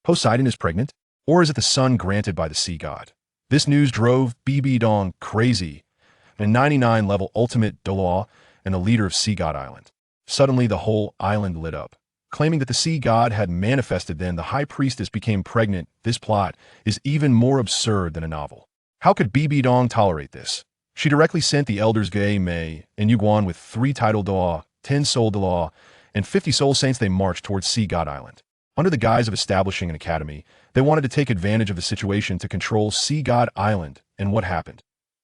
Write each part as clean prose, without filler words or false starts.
Poseidon is pregnant? Or is it the son granted by the sea god? This news drove Bibidong crazy, a 99-level ultimate Douluo and the leader of Sea God Island. Suddenly, the whole island lit up. Claiming that the sea god had manifested, then the high priestess became pregnant. This plot is even more absurd than a novel. How could Bibidong tolerate this? She directly sent the elders Ge, Mei, and Yuguan with 3 title Douluo, 10 soul Douluo, and 50 soul saints. They marched towards Sea God Island. Under the guise of establishing an academy, they wanted to take advantage of the situation to control Sea God Island. And what happened?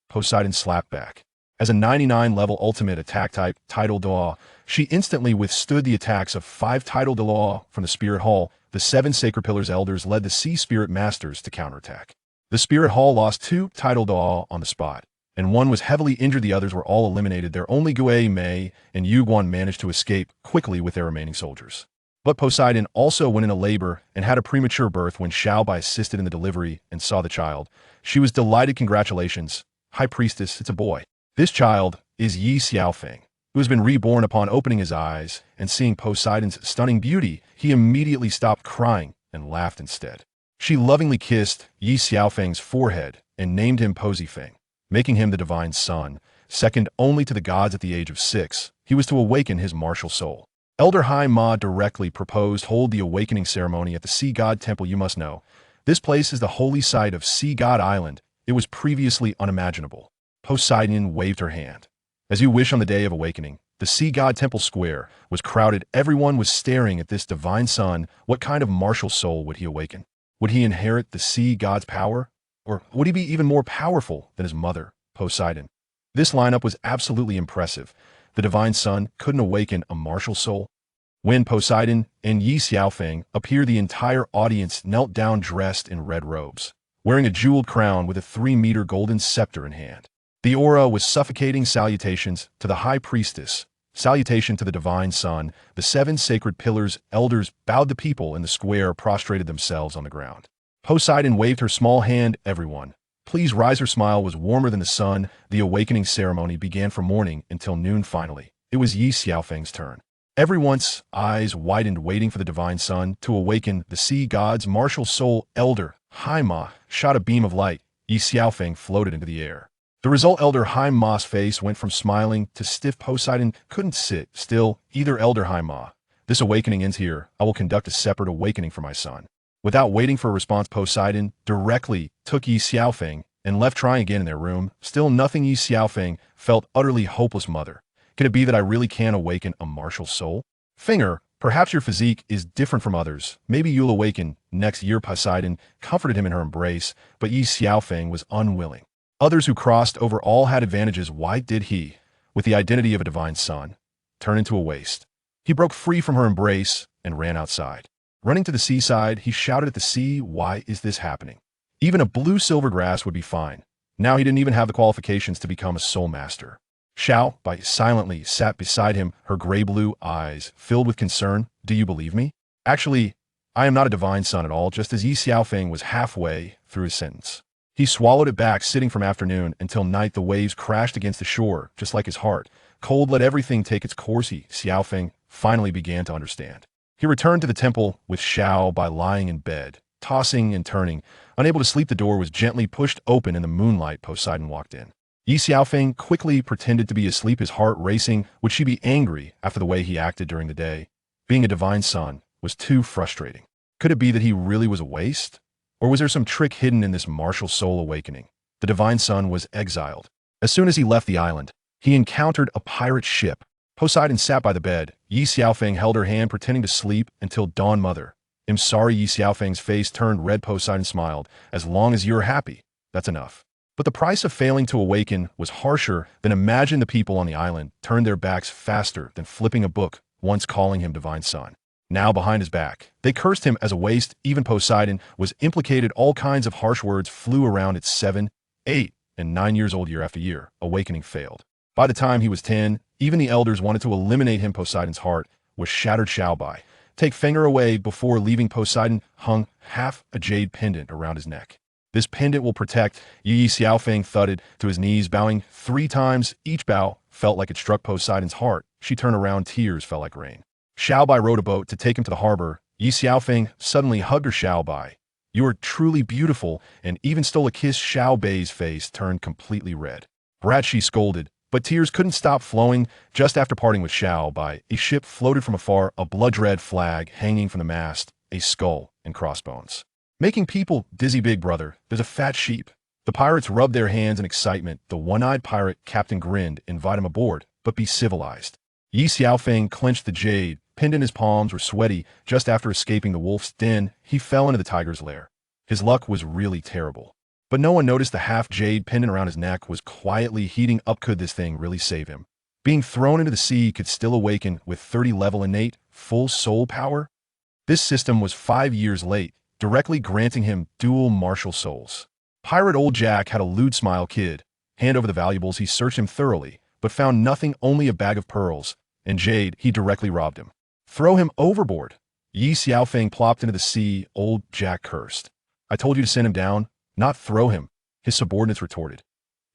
Poseidon slapped back. As a 99-level ultimate attack type, title Douluo, she instantly withstood the attacks of 5 title Douluo from the Spirit Hall. The 7 Sacred Pillars elders led the Sea Spirit Masters to counterattack. The Spirit Hall lost 2 title Douluo on the spot, and 1 was heavily injured. The others were all eliminated. Their only Ge, Mei, and Yuguan managed to escape quickly with their remaining soldiers. But Poseidon also went into labor and had a premature birth. When Xiaobai assisted in the delivery and saw the child, she was delighted. Congratulations, High Priestess, it's a boy. This child is Ye Xiaofeng, who has been reborn. Upon opening his eyes and seeing Poseidon's stunning beauty, he immediately stopped crying and laughed instead. She lovingly kissed Ye Xiaofeng's forehead and named him Poseidon, making him the divine son, second only to the gods. At the age of 6, he was to awaken his martial soul. Elder Hai Ma directly proposed hold the awakening ceremony at the Sea God Temple. You must know, this place is the holy site of Sea God Island. It was previously unimaginable. Poseidon waved her hand. As you wish. On the day of awakening, the Sea God Temple Square was crowded. Everyone was staring at this divine son. What kind of martial soul would he awaken? Would he inherit the Sea God's power? Or would he be even more powerful than his mother, Poseidon? This lineup was absolutely impressive. The divine son couldn't awaken a martial soul. When Poseidon and Ye Xiaofeng appeared, the entire audience knelt down dressed in red robes, wearing a jeweled crown with a 3-meter golden scepter in hand. The aura was suffocating. Salutations to the high priestess. Salutation to the divine son. The 7 sacred pillars elders bowed. The people in the square prostrated themselves on the ground. Poseidon waved her small hand. Everyone, please rise. Her smile was warmer than the sun. The awakening ceremony began from morning until noon. Finally, it was Ye Xiaofeng's turn. Everyone's eyes widened, waiting for the divine son to awaken. The sea god's martial soul elder, Hai Ma, shot a beam of light. Ye Xiaofeng floated into the air. The result, Elder Hai Ma's face went from smiling to stiff. Poseidon couldn't sit still either. Elder Hai Ma, this awakening ends here. I will conduct a separate awakening for my son. Without waiting for a response, Poseidon directly took Ye Xiaofeng and left. Trying again in their room, still nothing. Ye Xiaofeng felt utterly hopeless. Mother, can it be that I really can awaken a martial soul? Finger, perhaps your physique is different from others. Maybe you'll awaken next year. Poseidon comforted him in her embrace, but Ye Xiaofeng was unwilling. Others who crossed over all had advantages. Why did he, with the identity of a divine son, turn into a waste? He broke free from her embrace and ran outside. Running to the seaside, he shouted at the sea, why is this happening? Even a blue silver grass would be fine. Now he didn't even have the qualifications to become a soul master. Xiaobai silently sat beside him, her gray-blue eyes filled with concern. Do you believe me? Actually, I am not a divine son at all. Just as Ye Xiaofeng was halfway through his sentence, he swallowed it back. Sitting from afternoon until night, the waves crashed against the shore, just like his heart. Cold let everything take its course. Ye Xiaofeng finally began to understand. He returned to the temple with Xiaobai lying in bed, tossing and turning. Unable to sleep, the door was gently pushed open. In the moonlight, Poseidon walked in. Ye Xiaofeng quickly pretended to be asleep, his heart racing. Would she be angry after the way he acted during the day? Being a divine son was too frustrating. Could it be that he really was a waste? Or was there some trick hidden in this martial soul awakening? The divine son was exiled. As soon as he left the island, he encountered a pirate ship. Poseidon sat by the bed. Ye Xiaofeng held her hand, pretending to sleep until dawn. Mother, I'm sorry. Ye Xiaofeng's face turned red. Poseidon smiled. As long as you're happy, that's enough. But the price of failing to awaken was harsher than imagine. The people on the island turned their backs faster than flipping a book, once calling him divine son. Now behind his back, they cursed him as a waste. Even Poseidon was implicated. All kinds of harsh words flew around. At 7, 8, and 9 years old, year after year, awakening failed. By the time he was 10, even the elders wanted to eliminate him. Poseidon's heart was shattered. Xiaobai, take finger away. Before leaving, Poseidon hung half a jade pendant around his neck. This pendant will protect. Ye Xiaofeng thudded to his knees, bowing 3 times. Each bow felt like it struck Poseidon's heart. She turned around. Tears fell like rain. Xiaobai rowed a boat to take him to the harbor. Ye Xiaofeng suddenly hugged her Xiao Bai. You are truly beautiful, and even stole a kiss. Xiao Bai's face turned completely red. Brat, she scolded, but tears couldn't stop flowing. Just after parting with Xiao Bai, a ship floated from afar, a blood-red flag hanging from the mast, a skull and crossbones. Making people dizzy. Big brother, there's a fat sheep. The pirates rubbed their hands in excitement. The one-eyed pirate captain grinned, invite him aboard, but be civilized. Ye Xiaofeng clenched the jade, pinned in his palms were sweaty. Just after escaping the wolf's den, he fell into the tiger's lair. His luck was really terrible. But no one noticed the half-jade pendant around his neck was quietly heating up. Could this thing really save him? Being thrown into the sea could still awaken with 30-level innate, full soul power? This system was 5 years late, directly granting him dual martial souls. Pirate Old Jack had a lewd smile. Kid, hand over the valuables. He searched him thoroughly, but found nothing, only a bag of pearls and jade. He directly robbed him. Throw him overboard. Ye Xiaofeng plopped into the sea. Old Jack cursed. I told you to send him down, not throw him. His subordinates retorted.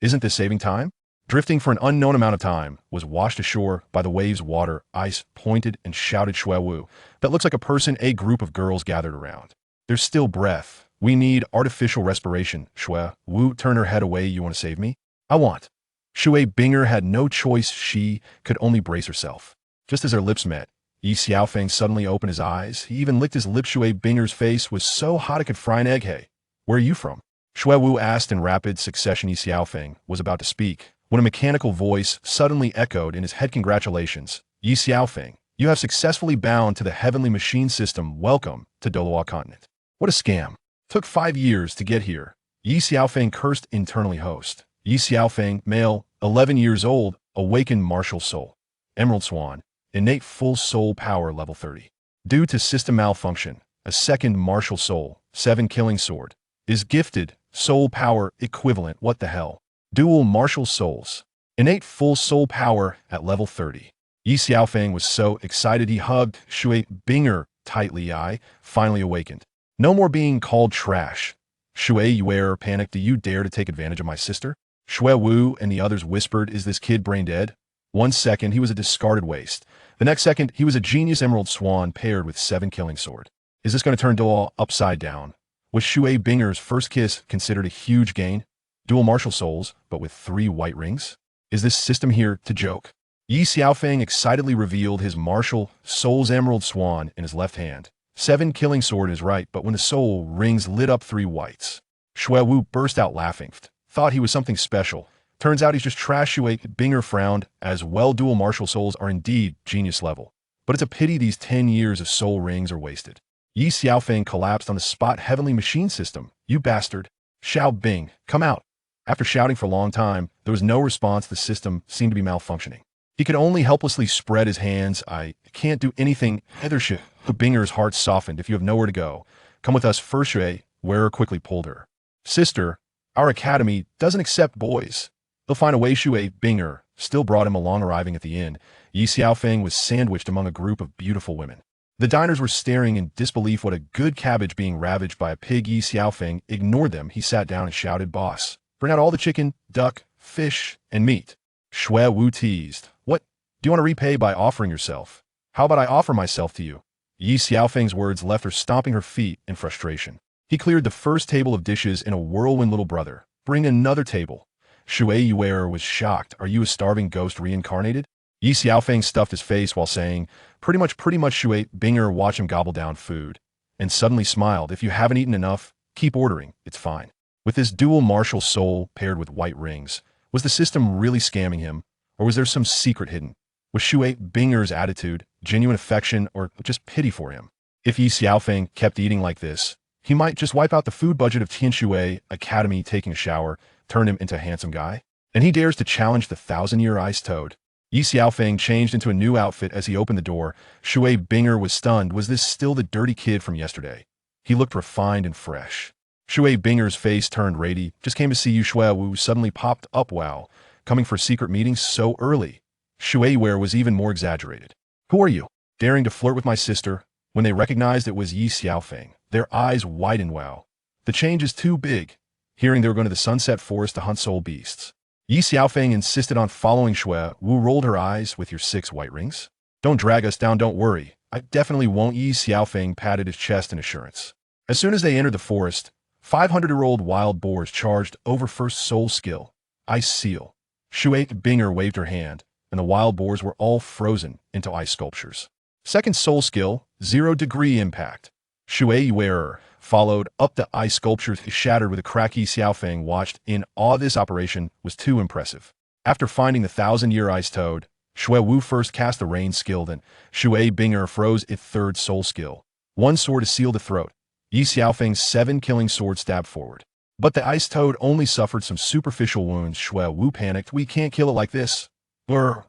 Isn't this saving time? Drifting for an unknown amount of time, was washed ashore by the waves. Water, ice, pointed and shouted. Shui Wu, that looks like a person. A group of girls gathered around. There's still breath. We need artificial respiration. Shui Wu, turn her head away. You want to save me? I want. Shui Binger had no choice. She could only brace herself. Just as their lips met, Ye Xiaofeng suddenly opened his eyes. He even licked his lips. Shui Binger's face was so hot it could fry an egg. Hey, where are you from? Shui Wu asked in rapid succession. Ye Xiaofeng was about to speak when a mechanical voice suddenly echoed in his head. Congratulations, Ye Xiaofeng. You have successfully bound to the heavenly machine system. Welcome to Douluo Continent. What a scam. Took 5 years to get here. Ye Xiaofeng cursed internally. Host. Ye Xiaofeng, male, 11 years old, awakened martial soul. Emerald Swan, innate full soul power level 30. Due to system malfunction, a second martial soul, 7 killing sword, is gifted, soul power equivalent. What the hell? Dual martial souls. Innate full soul power at level 30. Ye Xiaofeng was so excited he hugged Shui Binger tightly. I finally awakened. No more being called trash. Shui Yuer panicked. Do you dare to take advantage of my sister? Shui Wu and the others whispered, is this kid brain dead? 1 second he was a discarded waste. The next second he was a genius emerald swan paired with 7 killing sword. Is this going to turn Douluo upside down? Was Shui Binger's first kiss considered a huge gain? Dual martial souls, but with 3 white rings? Is this system here to joke? Ye Xiaofeng excitedly revealed his martial soul's emerald swan in his left hand. 7 killing sword in his right, but when the soul rings lit up 3 whites. Shui Wu burst out laughing. Thought he was something special. Turns out he's just trash. Shui Binger frowned. As well, dual martial souls are indeed genius level. But it's a pity these 10 years of soul rings are wasted. Ye Xiaofeng collapsed on the spot. Heavenly machine system, you bastard. Xiao Bing, come out. After shouting for a long time, there was no response. The system seemed to be malfunctioning. He could only helplessly spread his hands. I can't do anything. Heather Binger's heart softened. If you have nowhere to go, come with us. First, Shui Wearer quickly pulled her. Sister, our academy doesn't accept boys. They'll find a way. Shui Binger still brought him along. Arriving at the inn, Ye Xiaofeng was sandwiched among a group of beautiful women. The diners were staring in disbelief. What a good cabbage being ravaged by a pig. Ye Xiaofeng ignored them. He sat down and shouted, boss, bring out all the chicken, duck, fish, and meat. Shui Wu teased. What? Do you want to repay by offering yourself? How about I offer myself to you? Ye Xiaofeng's words left her stomping her feet in frustration. He cleared the first table of dishes in a whirlwind. Little brother, bring another table. Shui Yuer was shocked. Are you a starving ghost reincarnated? Ye Xiaofeng stuffed his face while saying, pretty much. Shui Binger watched him gobble down food, and suddenly smiled. If you haven't eaten enough, keep ordering, it's fine. With this dual martial soul paired with white rings, was the system really scamming him, or was there some secret hidden? Was Shui Binger's attitude genuine affection or just pity for him? If Ye Xiaofeng kept eating like this, he might just wipe out the food budget of Tianji Academy. Taking a shower turned him into a handsome guy. And he dares to challenge the 1,000-year ice toad. Ye Xiaofeng changed into a new outfit as he opened the door. Shui Binger was stunned. Was this still the dirty kid from yesterday? He looked refined and fresh. Shui Binger's face turned radiant. Just came to see you. Shui Wu suddenly popped up. Wow, coming for secret meetings so early. Shui Wei was even more exaggerated. Who are you? Daring to flirt with my sister? When they recognized it was Ye Xiaofeng, their eyes widened. Wow, the change is too big. Hearing they were going to the Sunset Forest to hunt soul beasts. Ye Xiaofeng insisted on following. Shui Wu rolled her eyes. With your 6 white rings? Don't drag us down. Don't worry, I definitely won't. Ye Xiaofeng patted his chest in assurance. As soon as they entered the forest, 500-year-old wild boars charged over first soul skill, Ice Seal. Shui Binger waved her hand, and the wild boars were all frozen into ice sculptures. Second soul skill, 0-degree impact. Shui Wearer followed up the ice sculptures shattered with a crack. Ye Xiaofeng watched in awe. This operation was too impressive. After finding the 1,000-year ice toad, Shui Wu first cast the rain skill, then Shui Binger froze its third soul skill. One sword to seal the throat. Ye Xiaofeng's 7-killing sword stabbed forward. But the ice toad only suffered some superficial wounds. Shui Wu panicked. We can't kill it like this.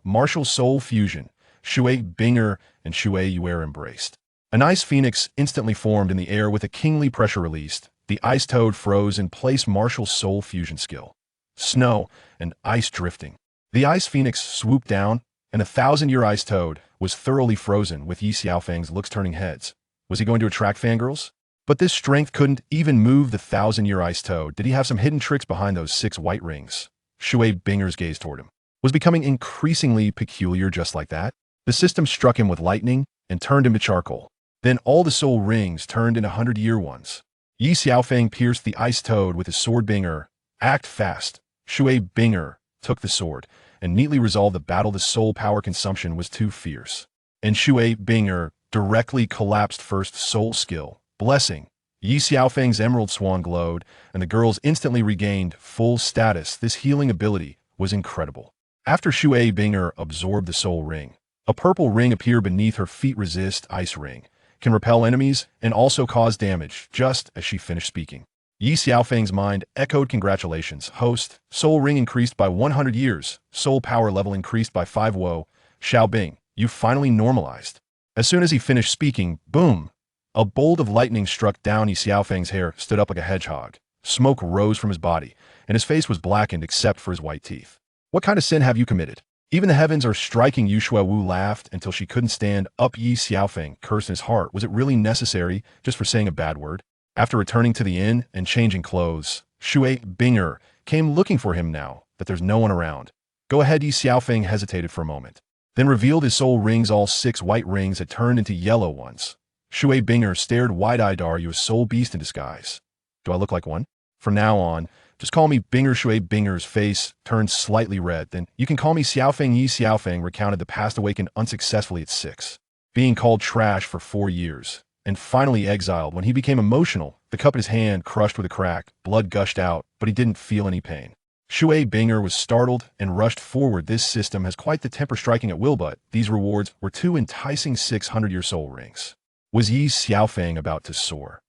Martial soul fusion. Shui Binger and Shui Yuer embraced. An ice phoenix instantly formed in the air with a kingly pressure released. The ice toad froze in place. Martial soul fusion skill. Snow and ice drifting. The ice phoenix swooped down, and the 1,000-year ice toad was thoroughly frozen. With Ye Xiaofeng's looks turning heads. Was he going to attract fangirls? But this strength couldn't even move the 1,000-year ice toad. Did he have some hidden tricks behind those 6 white rings? Shui Binger's gaze toward him was becoming increasingly peculiar. Just like that, the system struck him with lightning and turned him to charcoal. Then all the soul rings turned into 100-year ones. Ye Xiaofeng pierced the ice toad with his sword. Binger, act fast. Shui Binger took the sword and neatly resolved the battle. The soul power consumption was too fierce, and Shui Binger directly collapsed. First soul skill, blessing. Ye Xiaofeng's emerald swan glowed, and the girls instantly regained full status. This healing ability was incredible. After Shui Binger absorbed the soul ring, a purple ring appeared beneath her feet. Resist ice ring, can repel enemies and also cause damage. Just as she finished speaking, Ye Xiaofeng's mind echoed, congratulations, host. Soul ring increased by 100 years. Soul power level increased by 5. Whoa, Xiaobing, you finally normalized. As soon as he finished speaking, boom! A bolt of lightning struck down. Ye Xiaofeng's hair stood up like a hedgehog. Smoke rose from his body, and his face was blackened except for his white teeth. What kind of sin have you committed? Even the heavens are striking you. Shui Wu laughed until she couldn't stand up. Ye Xiaofeng cursed in his heart. Was it really necessary just for saying a bad word? After returning to the inn and changing clothes, Shui Binger came looking for him now that there's no one around. Go ahead. Ye Xiaofeng hesitated for a moment, then revealed his soul rings. All 6 white rings had turned into yellow ones. Shui Binger stared wide-eyed. Are you a soul beast in disguise? Do I look like one? From now on, just call me Binger. Shui Binger's face turned slightly red. Then you can call me Xiaofeng. Ye Xiaofeng recounted the past. Awakened unsuccessfully at 6. Being called trash for 4 years. And finally exiled. When he became emotional, the cup in his hand crushed with a crack. Blood gushed out, but he didn't feel any pain. Shui Binger was startled and rushed forward. This system has quite the temper, striking at will, but these rewards were too enticing. 600-year soul rings. Was Ye Xiaofeng about to soar?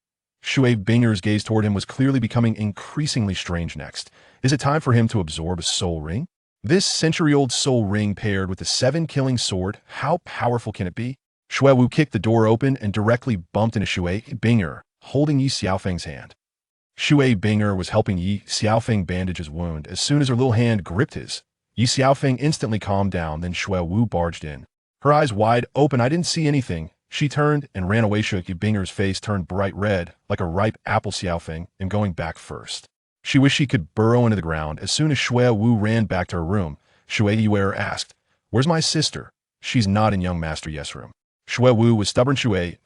Shui Binger's gaze toward him was clearly becoming increasingly strange. Next, is it time for him to absorb a soul ring? This century-old soul ring paired with the 7-killing sword, how powerful can it be? Shui Wu kicked the door open and directly bumped into Shui Binger, holding Ye Xiaofeng's hand. Shui Binger was helping Ye Xiaofeng bandage his wound. As soon as her little hand gripped his, Ye Xiaofeng instantly calmed down. Then Shui Wu barged in, her eyes wide open. I didn't see anything. She turned and ran away. Shui Binger's face turned bright red, like a ripe apple. Xiaofeng, I'm going back first. She wished she could burrow into the ground. As soon as Shui Wu ran back to her room, Shui Yuer asked, where's my sister? She's not in young Master Yes' room. Shui Wu was stubborn. Shui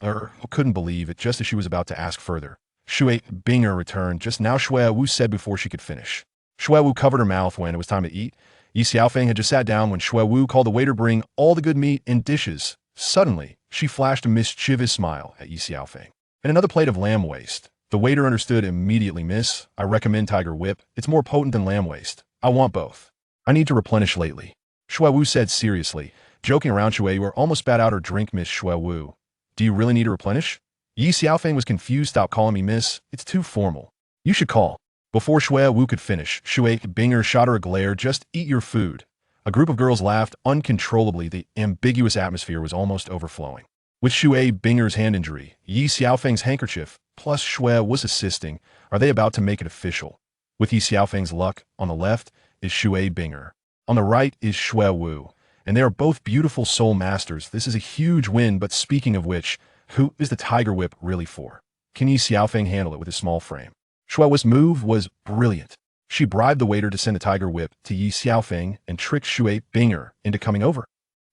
couldn't believe it. Just as she was about to ask further, Shui Binger returned. Just now, Shui Wu said before she could finish. Shui Wu covered her mouth when it was time to eat. Ye Xiaofeng had just sat down when Shui Wu called the waiter, bring all the good meat and dishes. Suddenly, she flashed a mischievous smile at Ye Xiaofeng. And another plate of lamb waist. The waiter understood immediately. Miss, I recommend Tiger Whip. It's more potent than lamb waist. I want both. I need to replenish lately. Shui Wu said seriously. Joking around, Shui Wu almost spat out her drink. Miss Shui Wu, do you really need to replenish? Ye Xiaofeng was confused. Stop calling me miss. It's too formal. You should call. Before Shui Wu could finish, Shui Binger shot her a glare. Just eat your food. A group of girls laughed uncontrollably. The ambiguous atmosphere was almost overflowing. With Shui Binger's hand injury, Ye Xiaofeng's handkerchief, plus Shui was assisting, are they about to make it official? With Ye Xiaofeng's luck, on the left is Shui Binger. On the right is Shui Wu. And they are both beautiful soul masters. This is a huge win. But speaking of which, who is the Tiger Whip really for? Can Ye Xiaofeng handle it with his small frame? Shui Wu's move was brilliant. She bribed the waiter to send the Tiger Whip to Ye Xiaofeng and tricked Shui Binger into coming over.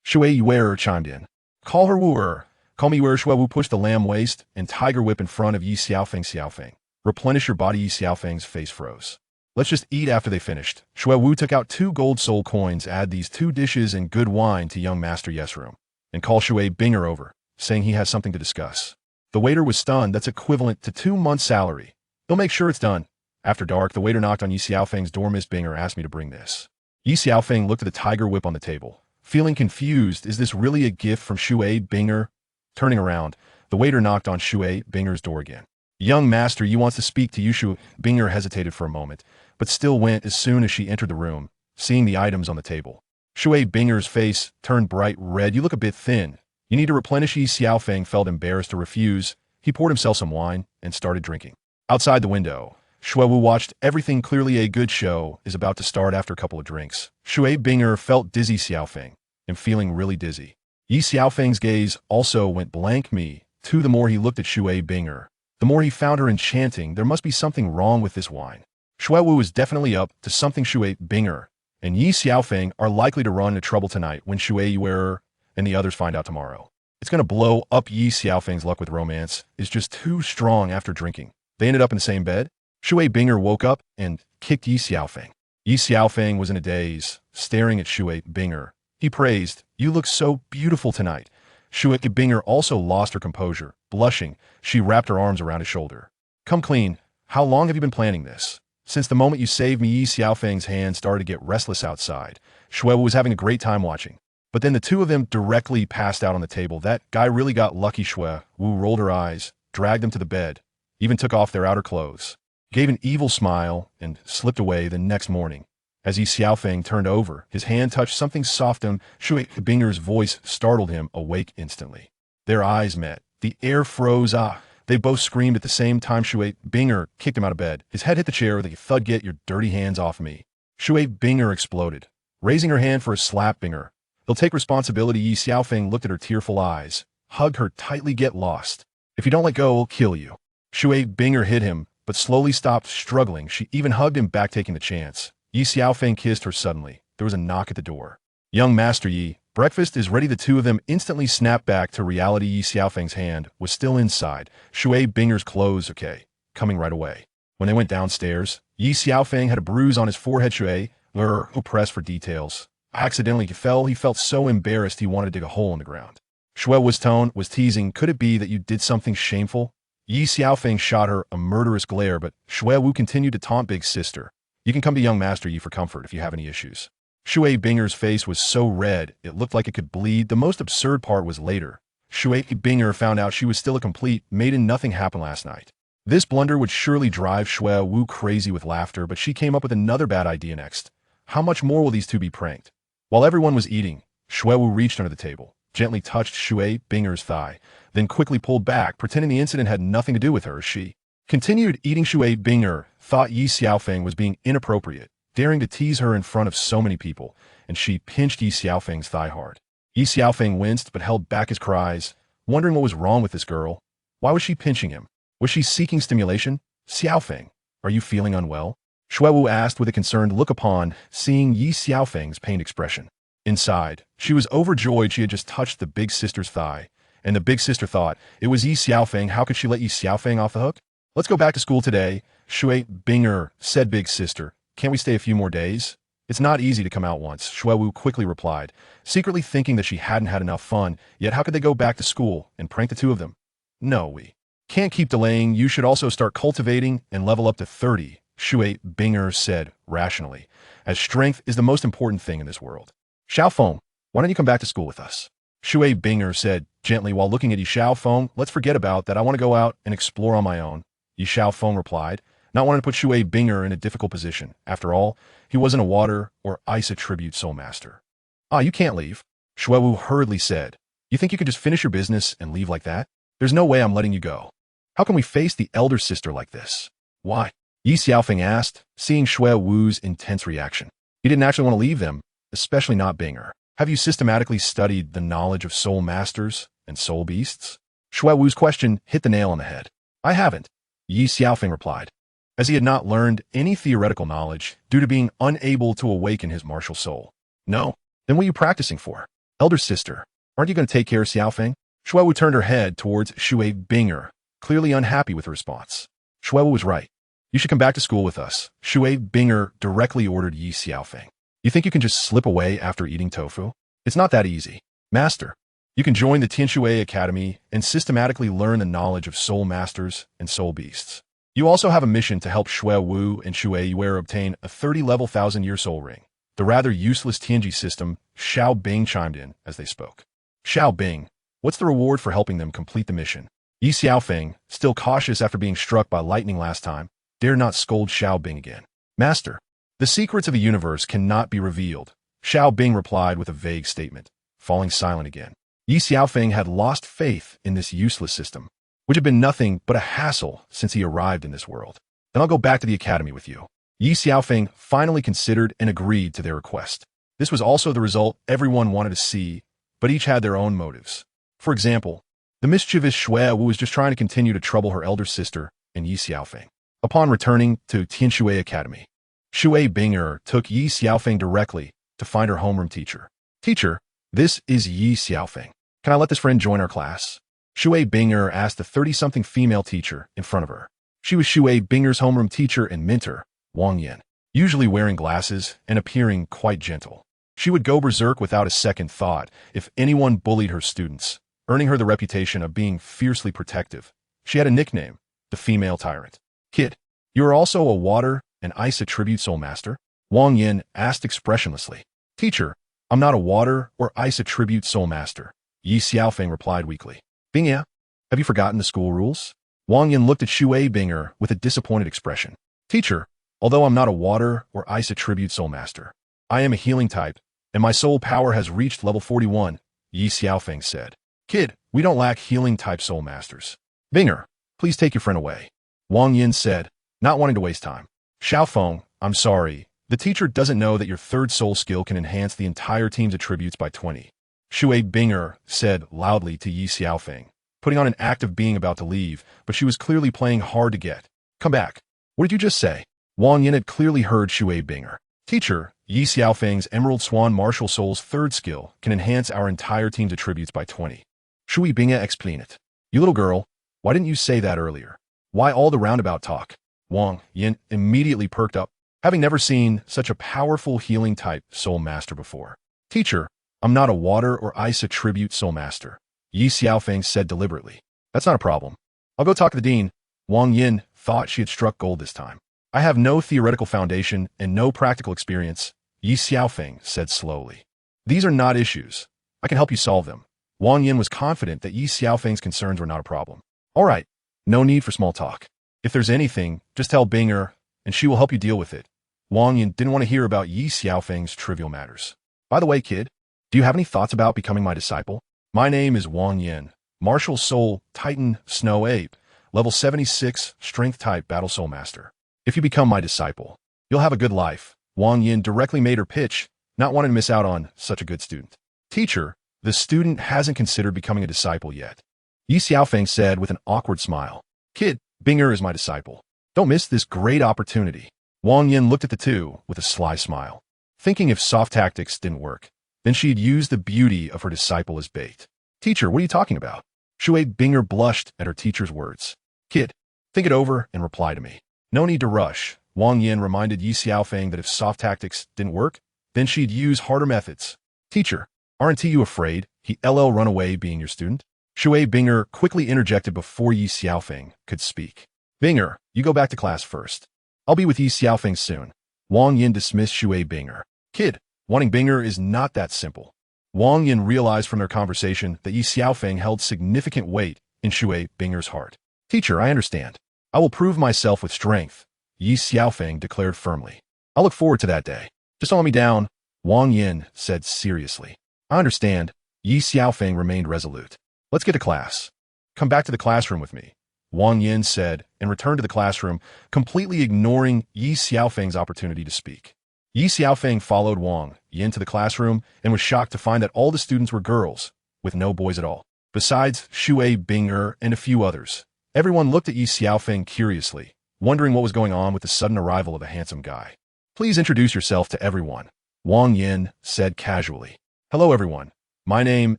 Shui Yuer chimed in. Call her Wuer. Call me where Shuewu pushed the lamb waist and tiger whip in front of Ye Xiaofeng. Replenish your body. Ye Xiaofeng's face froze. Let's just eat after they finished. Shuewu took out 2 gold soul coins, add these 2 dishes and good wine to young Master Ye's room, and call Shui Binger over, saying he has something to discuss. The waiter was stunned. That's equivalent to 2 months' salary. He'll make sure it's done. After dark, the waiter knocked on Ye Xiaofeng's door. Miss Binger asked me to bring this. Ye Xiaofeng looked at the tiger whip on the table, feeling confused. Is this really a gift from Shui Binger? Turning around, the waiter knocked on Shui Binger's door again. Young master, Ye wants to speak to you. Shui Binger hesitated for a moment, but still went as soon as she entered the room, seeing the items on the table. Shui Binger's face turned bright red. You look a bit thin. You need to replenish. Ye Xiaofeng felt embarrassed to refuse. He poured himself some wine and started drinking. Outside the window, Shuewu watched everything clearly. A good show is about to start. After a couple of drinks, Shui Binger felt dizzy. Xiaofeng, and feeling really dizzy. Ye Xiaofeng's gaze also went blank. Me, too. The more he looked at Shui Binger, the more he found her enchanting. There must be something wrong with this wine. Shuewu is definitely up to something. Shui Binger and Ye Xiaofeng are likely to run into trouble tonight when Shui Wearer and the others find out tomorrow. It's going to blow up. Ye Xiaofeng's luck with romance is just too strong after drinking. They ended up in the same bed. Shui Binger woke up and kicked Ye Xiaofeng. Ye Xiaofeng was in a daze, staring at Shui Binger. He praised, "You look so beautiful tonight." Shui Binger also lost her composure. Blushing, she wrapped her arms around his shoulder. "Come clean. How long have you been planning this?" "Since the moment you saved me." Ye Xiaofeng's hand started to get restless outside. Shui was having a great time watching. But then the two of them directly passed out on the table. That guy really got lucky. Shui Wu rolled her eyes, dragged them to the bed, even took off their outer clothes, gave an evil smile, and slipped away. The next morning, as Ye Xiaofeng turned over, his hand touched something soft. Shui Binger's voice startled him awake instantly. Their eyes met. The air froze. Ah! They both screamed at the same time. Shui Binger kicked him out of bed. His head hit the chair with a thud. "Get your dirty hands off me." Shui Binger exploded, raising her hand for a slap. "Binger, they'll take responsibility." Ye Xiaofeng looked at her tearful eyes, hugged her tightly. "Get lost. If you don't let go, I'll kill you." Shui Binger hit him, but slowly stopped struggling. She even hugged him back, taking the chance. Ye Xiaofeng kissed her suddenly. There was a knock at the door. "Young Master Yi, breakfast is ready." The two of them instantly snapped back to reality. Ye Xiaofeng's hand was still inside Shui Binger's clothes. "Okay, coming right away." When they went downstairs, Ye Xiaofeng had a bruise on his forehead. Shui who pressed for details. Accidentally fell. He felt so embarrassed he wanted to dig a hole in the ground. Shue's tone was teasing. "Could it be that you did something shameful?" Ye Xiaofeng shot her a murderous glare, but Shui Wu continued to taunt. "Big sister, you can come to young Master Yi for comfort if you have any issues." Shui Binger's face was so red, it looked like it could bleed. The most absurd part was later. Shui Binger found out she was still a complete maiden. Nothing happened last night. This blunder would surely drive Shui Wu crazy with laughter, but she came up with another bad idea next. How much more will these two be pranked? While everyone was eating, Shui Wu reached under the table, gently touched Shui Binger's thigh, then quickly pulled back, pretending the incident had nothing to do with her. She continued eating. Shui Binger thought Ye Xiaofeng was being inappropriate, daring to tease her in front of so many people, and she pinched Ye Xiaofeng's thigh hard. Ye Xiaofeng winced but held back his cries, wondering what was wrong with this girl. Why was she pinching him? Was she seeking stimulation? "Xiaofeng, are you feeling unwell?" Shui Wu asked with a concerned look upon seeing Ye Xiaofeng's pained expression. Inside, she was overjoyed. She had just touched the big sister's thigh, and the big sister thought it was Ye Xiaofeng. How could she let Ye Xiaofeng off the hook? "Let's go back to school today," Shui Binger said. "Big sister, can't we stay a few more days?" "It's not easy to come out once," Shui Wu quickly replied, secretly thinking that she hadn't had enough fun, yet how could they go back to school and prank the two of them? "No, we can't keep delaying. You should also start cultivating and level up to 30, Shui Binger said rationally, as strength is the most important thing in this world. "Xiaofeng, why don't you come back to school with us?" Shui Binger said gently while looking at Ye Xiaofeng. "Let's forget about that. I want to go out and explore on my own," Ye Xiaofeng replied, not wanting to put Shui Binger in a difficult position. After all, he wasn't a water or ice attribute soul master. "Ah, you can't leave," Shui Wu hurriedly said. "You think you could just finish your business and leave like that? There's no way I'm letting you go. How can we face the elder sister like this?" "Why?" Ye Xiaofeng asked, seeing Shui Wu's intense reaction. He didn't actually want to leave them, especially not Binger. "Have you systematically studied the knowledge of soul masters and soul beasts?" Shui Wu's question hit the nail on the head. "I haven't," Ye Xiaofeng replied, as he had not learned any theoretical knowledge due to being unable to awaken his martial soul. "No? Then what are you practicing for?" "Elder sister, aren't you going to take care of Xiaofeng?" Shuewu turned her head towards Shui Binger, clearly unhappy with the response. Shuewu was right. You should come back to school with us, Shui Binger directly ordered Ye Xiaofeng. You think you can just slip away after eating tofu? It's not that easy. Master, you can join the Tianji Academy and systematically learn the knowledge of soul masters and soul beasts. You also have a mission to help Shui Wu and Shui Yuer obtain a 30-level 1,000-year soul ring. The rather useless Tianji System, Xiao Bing chimed in as they spoke. Xiao Bing, what's the reward for helping them complete the mission? Ye Xiaofeng, still cautious after being struck by lightning last time, dare not scold Xiao Bing again. Master, the secrets of the universe cannot be revealed, Xiao Bing replied with a vague statement, falling silent again. Ye Xiaofeng had lost faith in this useless system, which had been nothing but a hassle since he arrived in this world. Then I'll go back to the academy with you. Ye Xiaofeng finally considered and agreed to their request. This was also the result everyone wanted to see, but each had their own motives. For example, the mischievous Shui Wu was just trying to continue to trouble her elder sister and Ye Xiaofeng. Upon returning to Tianji Academy, Shui Binger took Ye Xiaofeng directly to find her homeroom teacher. Teacher, this is Ye Xiaofeng. Can I let this friend join our class? Shui Binger asked the 30-something female teacher in front of her. She was Shui Binger's homeroom teacher and mentor, Wang Yin, usually wearing glasses and appearing quite gentle. She would go berserk without a second thought if anyone bullied her students, earning her the reputation of being fiercely protective. She had a nickname, the female tyrant. Kid, you are also a water and ice attribute soul master? Wang Yin asked expressionlessly. Teacher, I'm not a water or ice attribute soul master, Ye Xiaofeng replied weakly. Bingya, have you forgotten the school rules? Wang Yin looked at Shui Binger with a disappointed expression. Teacher, although I'm not a water or ice attribute soul master, I am a healing type, and my soul power has reached level 41, Ye Xiaofeng said. Kid, we don't lack healing type soul masters. Binger, please take your friend away, Wang Yin said, not wanting to waste time. Xiaofeng, I'm sorry, the teacher doesn't know that your third soul skill can enhance the entire team's attributes by 20. Shui Binger said loudly to Ye Xiaofeng, putting on an act of being about to leave, but she was clearly playing hard to get. Come back. What did you just say? Wang Yin had clearly heard Shui Binger. Teacher, Ye Xiaofeng's Emerald Swan Martial Soul's third skill can enhance our entire team's attributes by 20. Shui Binger explained it. You little girl, why didn't you say that earlier? Why all the roundabout talk? Wang Yin immediately perked up, having never seen such a powerful healing type soul master before. Teacher, I'm not a water or ice attribute soul master, Ye Xiaofeng said deliberately. That's not a problem. I'll go talk to the dean. Wang Yin thought she had struck gold this time. I have no theoretical foundation and no practical experience, Ye Xiaofeng said slowly. These are not issues. I can help you solve them. Wang Yin was confident that Ye Xiaofeng's concerns were not a problem. All right, no need for small talk. If there's anything, just tell Binger, and she will help you deal with it. Wang Yin didn't want to hear about Ye Xiaofeng's trivial matters. By the way, kid, do you have any thoughts about becoming my disciple? My name is Wang Yin, Martial Soul Titan Snow Ape, level 76, Strength Type Battle Soul Master. If you become my disciple, you'll have a good life. Wang Yin directly made her pitch, not wanting to miss out on such a good student. Teacher, the student hasn't considered becoming a disciple yet, Ye Xiaofeng said with an awkward smile. Kid, Binger is my disciple. Don't miss this great opportunity. Wang Yin looked at the two with a sly smile, thinking if soft tactics didn't work, then she'd use the beauty of her disciple as bait. Teacher, what are you talking about? Shui Binger blushed at her teacher's words. Kid, think it over and reply to me. No need to rush. Wang Yin reminded Ye Xiaofeng that if soft tactics didn't work, then she'd use harder methods. Teacher, aren't you afraid he LL run away being your student? Shui Binger quickly interjected before Ye Xiaofeng could speak. Binger, you go back to class first. I'll be with Ye Xiaofeng soon. Wang Yin dismissed Shui Binger. Kid, wanting Binger is not that simple. Wang Yin realized from their conversation that Ye Xiaofeng held significant weight in Shui Binger's heart. Teacher, I understand. I will prove myself with strength, Ye Xiaofeng declared firmly. I'll look forward to that day. Just don't let me down, Wang Yin said seriously. I understand. Ye Xiaofeng remained resolute. Let's get to class. Come back to the classroom with me, Wang Yin said and returned to the classroom, completely ignoring Ye Xiaofeng's opportunity to speak. Ye Xiaofeng followed Wang Yin to the classroom and was shocked to find that all the students were girls, with no boys at all. Besides Shui Binger and a few others, everyone looked at Ye Xiaofeng curiously, wondering what was going on with the sudden arrival of a handsome guy. Please introduce yourself to everyone, Wang Yin said casually. Hello everyone. My name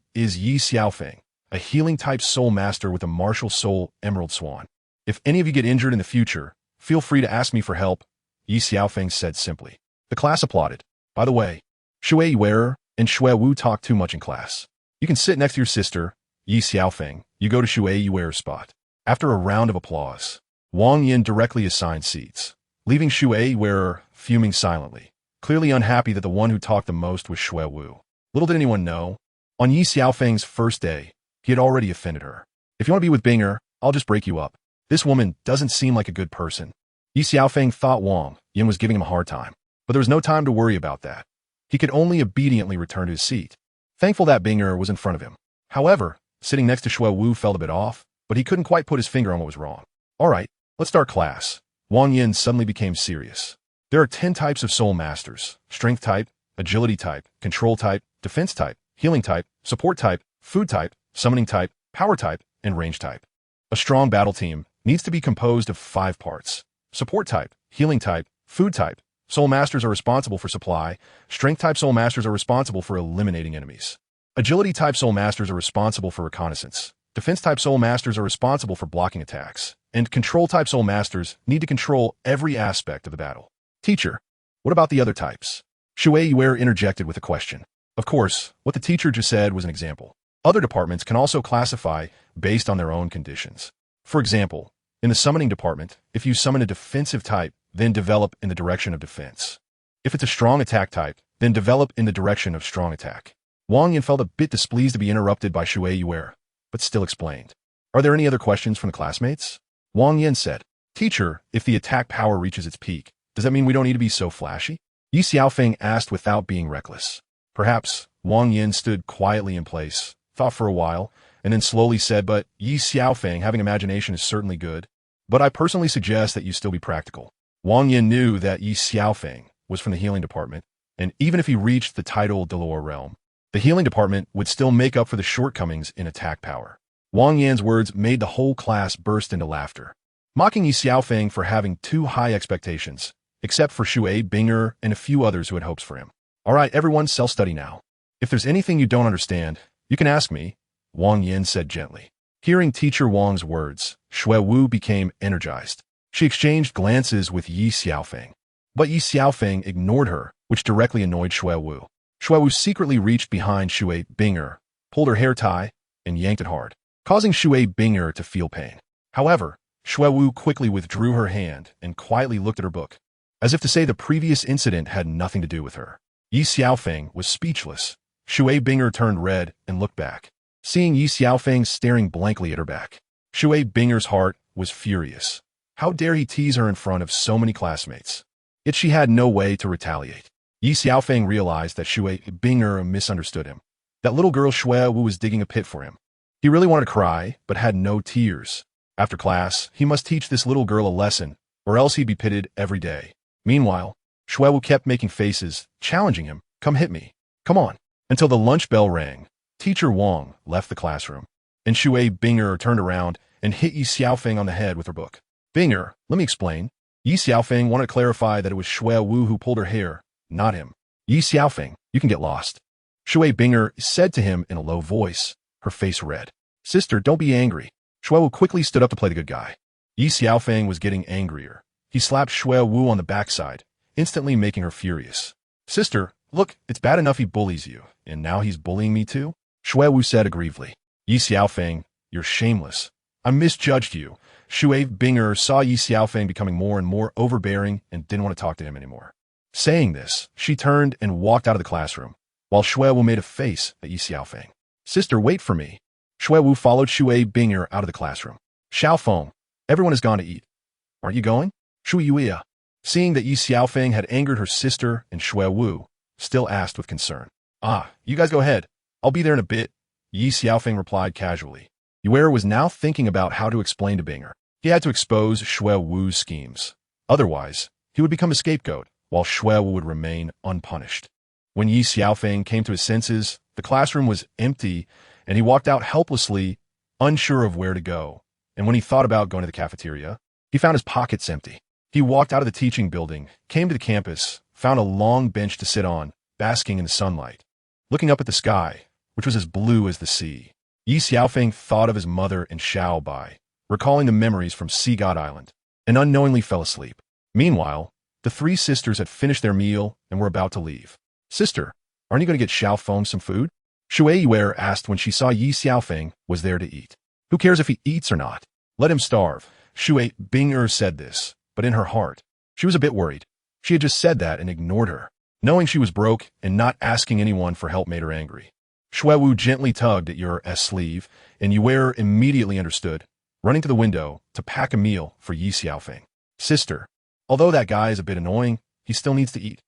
is Ye Xiaofeng. a healing-type soul master with a martial soul emerald swan. If any of you get injured in the future, feel free to ask me for help, Ye Xiaofeng said simply. The class applauded. By the way, Shui Yuer and Shui Wu talk too much in class. You can sit next to your sister, Ye Xiaofeng. You go to Shui Yuer's spot. After a round of applause, Wang Yin directly assigned seats, leaving Shui Yuer fuming silently, clearly unhappy that the one who talked the most was Shui Wu. Little did anyone know, on Ye Xiaofeng's first day, he had already offended her. If you want to be with Binger, I'll just break you up. This woman doesn't seem like a good person. Ye Xiaofeng thought Wang Yin was giving him a hard time, but there was no time to worry about that. He could only obediently return to his seat, thankful that Binger was in front of him. However, sitting next to Shui Wu felt a bit off, but he couldn't quite put his finger on what was wrong. All right, let's start class. Wang Yin suddenly became serious. There are 10 types of soul masters: strength type, agility type, control type, defense type, healing type, support type, food type, summoning type, power type, and range type. A strong battle team needs to be composed of 5 parts: support type, healing type, food type. Soul masters are responsible for supply. Strength type soul masters are responsible for eliminating enemies. Agility type soul masters are responsible for reconnaissance. Defense type soul masters are responsible for blocking attacks. And control type soul masters need to control every aspect of the battle. Teacher, what about the other types? Shui Yuer interjected with a question. Of course, what the teacher just said was an example. Other departments can also classify based on their own conditions. For example, in the summoning department, if you summon a defensive type, then develop in the direction of defense. If it's a strong attack type, then develop in the direction of strong attack. Wang Yin felt a bit displeased to be interrupted by Shui Yuer, but still explained. Are there any other questions from the classmates? Wang Yin said, Teacher, if the attack power reaches its peak, does that mean we don't need to be so flashy? Ye Xiaofeng asked without being reckless. Perhaps. Wang Yin stood quietly in place, thought for a while, and then slowly said, but Ye Xiaofeng, having imagination is certainly good, but I personally suggest that you still be practical. Wang Yin knew that Ye Xiaofeng was from the healing department, and even if he reached the title Douluo realm, the healing department would still make up for the shortcomings in attack power. Wang Yin's words made the whole class burst into laughter, mocking Ye Xiaofeng for having too high expectations, except for Shui, Binger, and a few others who had hopes for him. All right, everyone, self-study now. If there's anything you don't understand, you can ask me, Wang Yin said gently. Hearing Teacher Wang's words, Shui Wu became energized. She exchanged glances with Ye Xiaofeng, but Ye Xiaofeng ignored her, which directly annoyed Shui Wu. Shui Wu secretly reached behind Shui Binger, pulled her hair tie, and yanked it hard, causing Shui Binger to feel pain. However, Shui Wu quickly withdrew her hand and quietly looked at her book, as if to say the previous incident had nothing to do with her. Ye Xiaofeng was speechless. Shui Binger turned red and looked back, seeing Ye Xiaofeng staring blankly at her back. Shui Binger's heart was furious. How dare he tease her in front of so many classmates? Yet she had no way to retaliate. Ye Xiaofeng realized that Shui Binger misunderstood him. That little girl Shui Wu was digging a pit for him. He really wanted to cry, but had no tears. After class, he must teach this little girl a lesson, or else he'd be pitted every day. Meanwhile, Shui Wu kept making faces, challenging him, come hit me, come on, until the lunch bell rang. Teacher Wang left the classroom, and Shui Binger turned around and hit Ye Xiaofeng on the head with her book. Binger, let me explain. Ye Xiaofeng wanted to clarify that it was Shui Wu who pulled her hair, not him. Ye Xiaofeng, you can get lost. Shui Binger said to him in a low voice, her face red. Sister, don't be angry. Shui Wu quickly stood up to play the good guy. Ye Xiaofeng was getting angrier. He slapped Shui Wu on the backside, instantly making her furious. Sister, look, it's bad enough he bullies you, and now he's bullying me too? Shui Wu said aggrievedly. Ye Xiaofeng, you're shameless. I misjudged you. Shui Binger saw Ye Xiaofeng becoming more and more overbearing and didn't want to talk to him anymore. Saying this, she turned and walked out of the classroom, while Shui Wu made a face at Ye Xiaofeng. Sister, wait for me. Shui Wu followed Shui Binger out of the classroom. Xiaofeng, everyone has gone to eat. Aren't you going? Shui Yuia, seeing that Ye Xiaofeng had angered her sister and Shui Wu, still asked with concern. Ah, you guys go ahead. I'll be there in a bit, Ye Xiaofeng replied casually. Yuer was now thinking about how to explain to Binger. He had to expose Shui Wu's schemes. Otherwise, he would become a scapegoat, while Shui Wu would remain unpunished. When Ye Xiaofeng came to his senses, the classroom was empty, and he walked out helplessly, unsure of where to go. And when he thought about going to the cafeteria, he found his pockets empty. He walked out of the teaching building, came to the campus, found a long bench to sit on, basking in the sunlight, looking up at the sky, which was as blue as the sea. Ye Xiaofeng thought of his mother and Xiao Bai, recalling the memories from Sea God Island, and unknowingly fell asleep. Meanwhile, the three sisters had finished their meal and were about to leave. Sister, aren't you going to get Xiaofeng some food? Shui Yuer asked when she saw Ye Xiaofeng was there to eat. Who cares if he eats or not? Let him starve. Shui Bing'er said this, but in her heart, she was a bit worried. She had just said that and ignored her. Knowing she was broke and not asking anyone for help made her angry. Shuewu gently tugged at Yuer's sleeve, and Yuer immediately understood, running to the window to pack a meal for Ye Xiaofeng. Sister, although that guy is a bit annoying, he still needs to eat.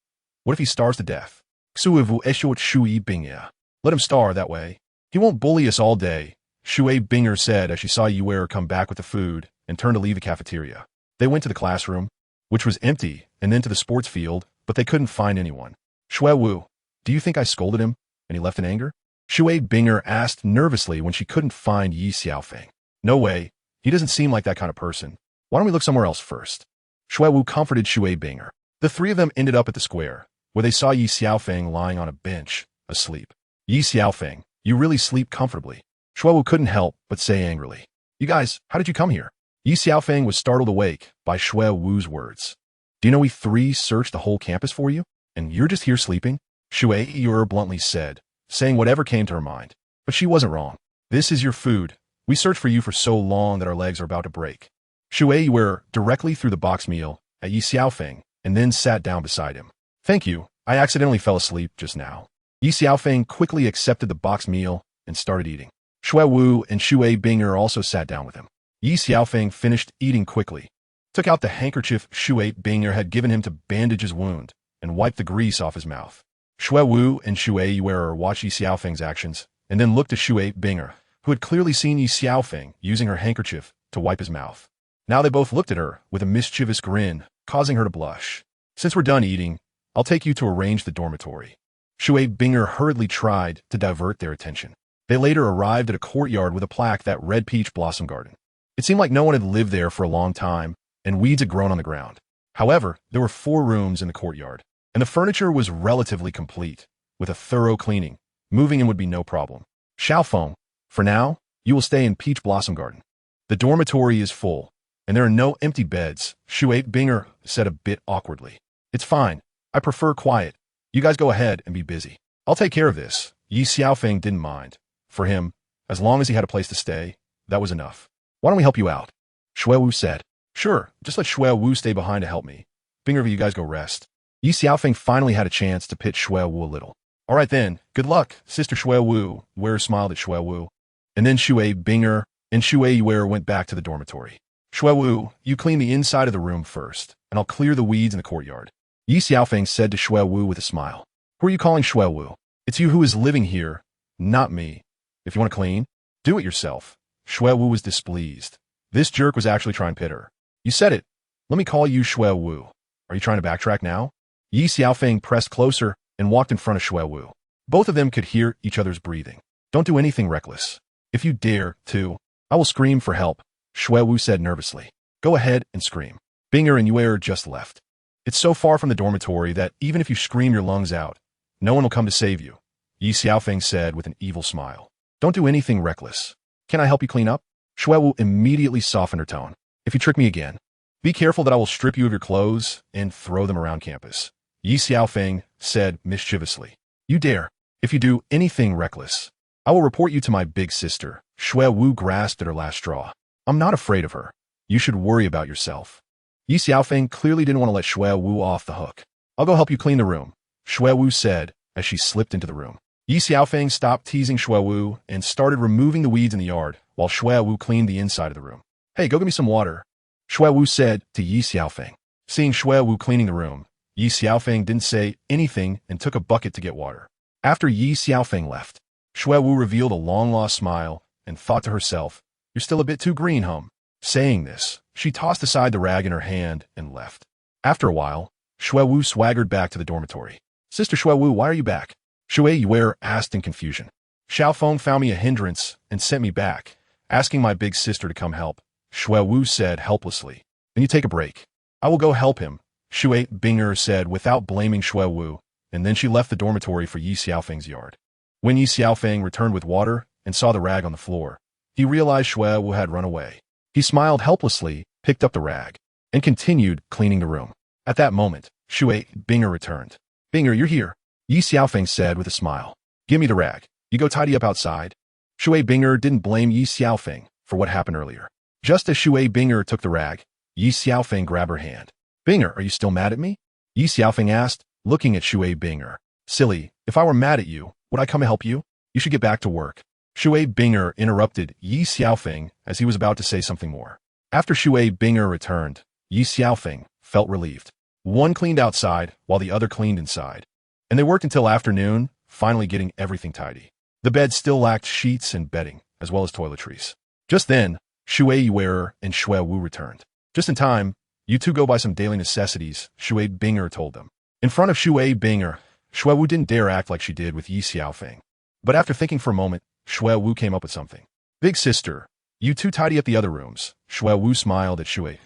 What if he starves to death? Xuewu eshuot Shui Bingya. Let him starve that way. He won't bully us all day, Shui Binger said as she saw Yuer come back with the food and turned to leave the cafeteria. They went to the classroom, which was empty, and then to the sports field, but they couldn't find anyone. Shuewu, do you think I scolded him, and he left in anger? Shui Binger asked nervously when she couldn't find Ye Xiaofeng. No way. He doesn't seem like that kind of person. Why don't we look somewhere else first? Shuewu comforted Shui Binger. The three of them ended up at the square, where they saw Ye Xiaofeng lying on a bench, asleep. Ye Xiaofeng, you really sleep comfortably. Shuewu couldn't help but say angrily. You guys, how did you come here? Ye Xiaofeng was startled awake by Shuewu's words. Do you know we three searched the whole campus for you? And you're just here sleeping? Shui Yuer bluntly said, saying whatever came to her mind. But she wasn't wrong. This is your food. We searched for you for so long that our legs are about to break. Shui Yuer directly threw the box meal at Ye Xiaofeng and then sat down beside him. Thank you. I accidentally fell asleep just now. Ye Xiaofeng quickly accepted the box meal and started eating. Shuewu and Shui Binger also sat down with him. Ye Xiaofeng finished eating quickly, took out the handkerchief Shui Binger had given him to bandage his wound, and wiped the grease off his mouth. Shuewu and Shui Yuer watched Ye Xiaofeng's actions, and then looked at Shui Binger, who had clearly seen Ye Xiaofeng using her handkerchief to wipe his mouth. Now they both looked at her with a mischievous grin, causing her to blush. Since we're done eating, I'll take you to arrange the dormitory. Shui Binger hurriedly tried to divert their attention. They later arrived at a courtyard with a plaque that read Peach Blossom Garden. It seemed like no one had lived there for a long time, and weeds had grown on the ground. However, there were 4 rooms in the courtyard, and the furniture was relatively complete. With a thorough cleaning, moving in would be no problem. Xiaofeng, for now, you will stay in Peach Blossom Garden. The dormitory is full, and there are no empty beds, Shui Binger said a bit awkwardly. It's fine. I prefer quiet. You guys go ahead and be busy. I'll take care of this. Ye Xiaofeng didn't mind. For him, as long as he had a place to stay, that was enough. Why don't we help you out? Shuewu said. Sure, just let Shuewu stay behind to help me. Binger, you guys go rest. Ye Xiaofeng finally had a chance to pitch Shuewu a little. All right then, good luck, Sister Shuewu. Yuer smiled at Shuewu. And then Shui Binger and Shui Yuer went back to the dormitory. Shuewu, you clean the inside of the room first, and I'll clear the weeds in the courtyard. Ye Xiaofeng said to Shuewu with a smile. Who are you calling Shuewu? It's you who is living here, not me. If you want to clean, do it yourself. Shuewu was displeased. This jerk was actually trying to pit her. You said it. Let me call you Shuewu. Are you trying to backtrack now? Ye Xiaofeng pressed closer and walked in front of Shuewu. Both of them could hear each other's breathing. Don't do anything reckless. If you dare to, I will scream for help, Shuewu said nervously. Go ahead and scream. Binger and Yuer just left. It's so far from the dormitory that even if you scream your lungs out, no one will come to save you, Ye Xiaofeng said with an evil smile. Don't do anything reckless. Can I help you clean up? Shuewu immediately softened her tone. If you trick me again, be careful that I will strip you of your clothes and throw them around campus. Ye Xiaofeng said mischievously. You dare. If you do anything reckless, I will report you to my big sister. Shuewu grasped at her last straw. I'm not afraid of her. You should worry about yourself. Ye Xiaofeng clearly didn't want to let Shuewu off the hook. I'll go help you clean the room, Shuewu said as she slipped into the room. Ye Xiaofeng stopped teasing Shuewu and started removing the weeds in the yard while Shuewu cleaned the inside of the room. Hey, go get me some water, Shuewu said to Ye Xiaofeng. Seeing Shuewu cleaning the room, Ye Xiaofeng didn't say anything and took a bucket to get water. After Ye Xiaofeng left, Shuewu revealed a long-lost smile and thought to herself, You're still a bit too green, hum. Saying this, she tossed aside the rag in her hand and left. After a while, Shuewu swaggered back to the dormitory. Sister Shuewu, why are you back? Shui Yuer asked in confusion. Xiaofeng found me a hindrance and sent me back, asking my big sister to come help, Shuewu said helplessly. Then you take a break. I will go help him, Shui Binger said without blaming Shuewu, and then she left the dormitory for Ye Xiaofeng's yard. When Ye Xiaofeng returned with water and saw the rag on the floor. He realized Shui Wu had run away. He smiled helplessly, picked up the rag, and continued cleaning the room. At that moment, Shui Binger returned. Binger, you're here, Ye Xiaofeng said with a smile. Give me the rag. You go tidy up outside. Shui Binger didn't blame Ye Xiaofeng for what happened earlier. Just as Shui Binger took the rag, Ye Xiaofeng grabbed her hand. Binger, are you still mad at me? Ye Xiaofeng asked, looking at Shui Binger. Silly, if I were mad at you, would I come and help you? You should get back to work. Shui Binger interrupted Ye Xiaofeng as he was about to say something more. After Shui Binger returned, Ye Xiaofeng felt relieved. One cleaned outside while the other cleaned inside. And they worked until afternoon, finally getting everything tidy. The bed still lacked sheets and bedding, as well as toiletries. Just then, Shui Wearer and Shui Wu returned. Just in time, you two go buy some daily necessities, Shui Binger told them. In front of Shui Binger, Shui Wu didn't dare act like she did with Ye Xiaofeng. But after thinking for a moment, Shui Wu came up with something. Big sister, you two tidy up the other rooms. Shui Wu smiled at Shui,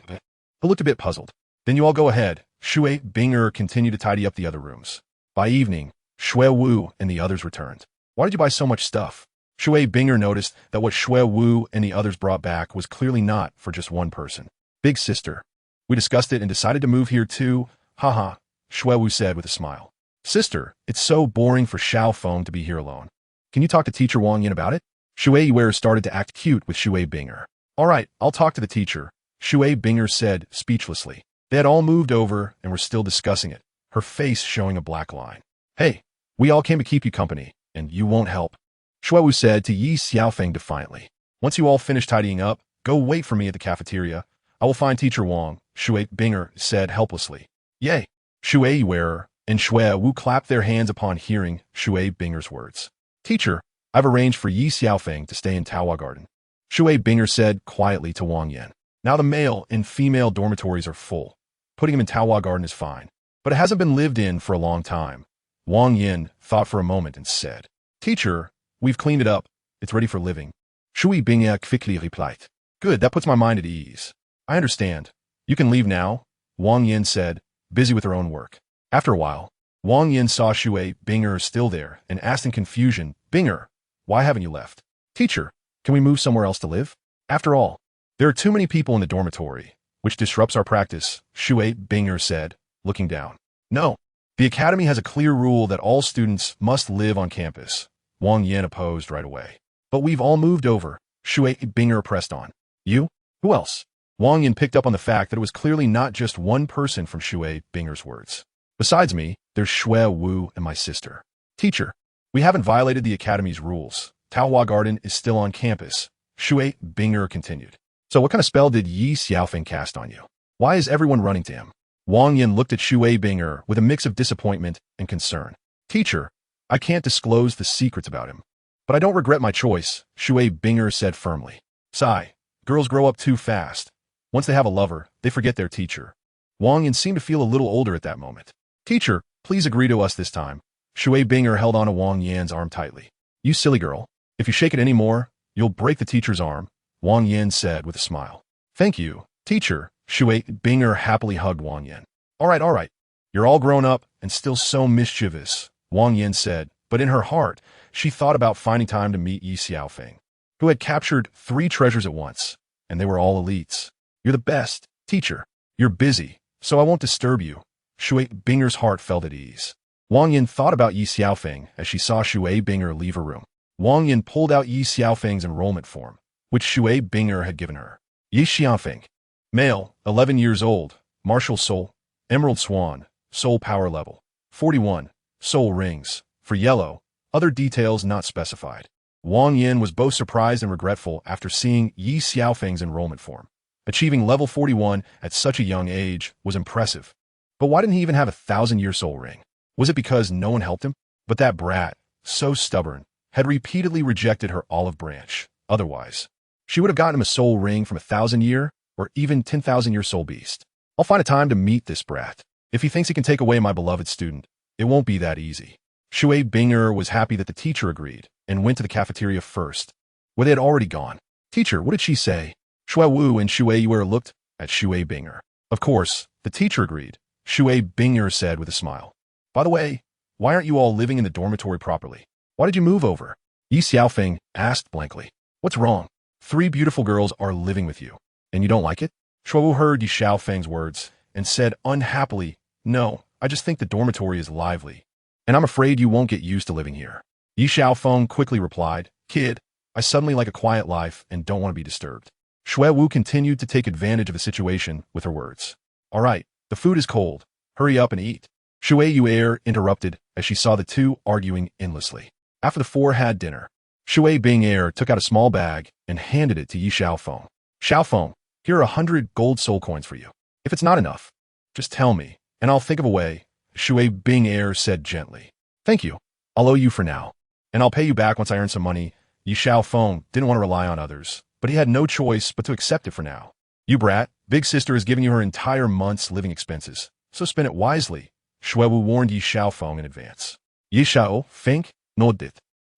who looked a bit puzzled. Then you all go ahead. Shui Binger continued to tidy up the other rooms. By evening, Shui Wu and the others returned. Why did you buy so much stuff? Shui Binger noticed that what Shui Wu and the others brought back was clearly not for just one person. Big sister. We discussed it and decided to move here too. Haha, Shui Wu said with a smile. Sister, it's so boring for Xiaofeng to be here alone. Can you talk to teacher Wang Yin about it? Shui Wearer started to act cute with Shui Binger. All right, I'll talk to the teacher, Shui Binger said speechlessly. They had all moved over and were still discussing it, her face showing a black line. Hey, we all came to keep you company, and you won't help, Shui Wu said to Ye Xiaofeng defiantly. Once you all finish tidying up, go wait for me at the cafeteria. I will find teacher Wang, Shui Binger said helplessly. Yay! Shui Wearer and Shui Wu clapped their hands upon hearing Shui Binger's words. Teacher, I've arranged for Ye Xiaofeng to stay in Taowa Garden, Shui Binger said quietly to Wang Yin. Now the male and female dormitories are full. Putting him in Taowa Garden is fine, but it hasn't been lived in for a long time. Wang Yin thought for a moment and said, Teacher, we've cleaned it up. It's ready for living. Shui Binger quickly replied. Good, that puts my mind at ease. I understand. You can leave now, Wang Yin said, busy with her own work. After a while, Wang Yin saw Shui Binger still there and asked in confusion, Binger, why haven't you left? Teacher, can we move somewhere else to live? After all, there are too many people in the dormitory, which disrupts our practice, Shui Binger said, looking down. No, the academy has a clear rule that all students must live on campus, Wang Yin opposed right away. But we've all moved over, Shui Binger pressed on. You? Who else? Wang Yin picked up on the fact that it was clearly not just one person from Shui Binger's words. Besides me, there's Shui Wu and my sister. Teacher, we haven't violated the academy's rules. Taowa Garden is still on campus, Shui Binger continued. So what kind of spell did Ye Xiaofeng cast on you? Why is everyone running to him? Wang Yin looked at Shui Binger with a mix of disappointment and concern. Teacher, I can't disclose the secrets about him. But I don't regret my choice, Shui Binger said firmly. Sigh, girls grow up too fast. Once they have a lover, they forget their teacher. Wang Yin seemed to feel a little older at that moment. Teacher, please agree to us this time. Shui Binger held on to Wang Yin's arm tightly. You silly girl. If you shake it any more, you'll break the teacher's arm, Wang Yin said with a smile. Thank you, teacher, Shui Binger happily hugged Wang Yin. All right. You're all grown up and still so mischievous, Wang Yin said, but in her heart, she thought about finding time to meet Ye Xiaofeng, who had captured 3 treasures at once, and they were all elites. You're the best, teacher. You're busy, so I won't disturb you. Shui Binger's heart felt at ease. Wang Yin thought about Ye Xiaofeng as she saw Shui Binger leave her room. Wang Yin pulled out Ye Xiaofeng's enrollment form, which Shui Binger had given her. Ye Xiaofeng. Male, 11 years old, martial soul, emerald swan, soul power level, 41, soul rings, for yellow, other details not specified. Wang Yin was both surprised and regretful after seeing Ye Xiaofeng's enrollment form. Achieving level 41 at such a young age was impressive. But why didn't he even have a 1,000-year soul ring? Was it because no one helped him? But that brat, so stubborn, had repeatedly rejected her olive branch. Otherwise, she would have gotten him a soul ring from a 1,000-year or even 10,000-year soul beast. I'll find a time to meet this brat. If he thinks he can take away my beloved student, it won't be that easy. Shui Binger was happy that the teacher agreed and went to the cafeteria first, where they had already gone. Teacher, what did she say? Shui Wu and Shui Wearer looked at Shui Binger. Of course, the teacher agreed, Shui Binger said with a smile. By the way, why aren't you all living in the dormitory properly? Why did you move over? Ye Xiaofeng asked blankly. What's wrong? 3 beautiful girls are living with you, and you don't like it? Shuowu heard Ye Xiaofeng's words and said unhappily, No, I just think the dormitory is lively, and I'm afraid you won't get used to living here. Ye Xiaofeng quickly replied, Kid, I suddenly like a quiet life and don't want to be disturbed. Shuowu continued to take advantage of the situation with her words. All right, the food is cold. Hurry up and eat. Heir interrupted as she saw the two arguing endlessly. After the 4 had dinner, heir took out a small bag and handed it to Ye Xiaofeng. Xiaofeng, here are 100 gold soul coins for you. If it's not enough, just tell me, and I'll think of a way, heir said gently. Thank you. I'll owe you for now, and I'll pay you back once I earn some money. Ye Xiaofeng didn't want to rely on others, but he had no choice but to accept it for now. You brat, big sister is giving you her entire month's living expenses, so spend it wisely, Shuowu warned Ye Xiaofeng in advance. Ye Xiaofeng nodded,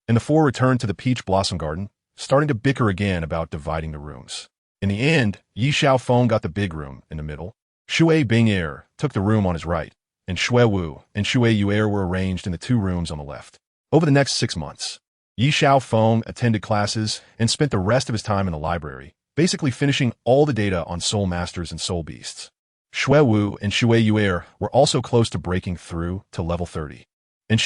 and the 4 returned to the peach blossom garden, starting to bicker again about dividing the rooms. In the end, Ye Xiaofeng got the big room in the middle. Heir took the room on his right, and Shuowu and heir were arranged in the 2 rooms on the left. Over the next 6 months, Ye Xiaofeng attended classes and spent the rest of his time in the library, basically finishing all the data on soul masters and soul beasts. Shuowu and heir were also close to breaking through to level 30, and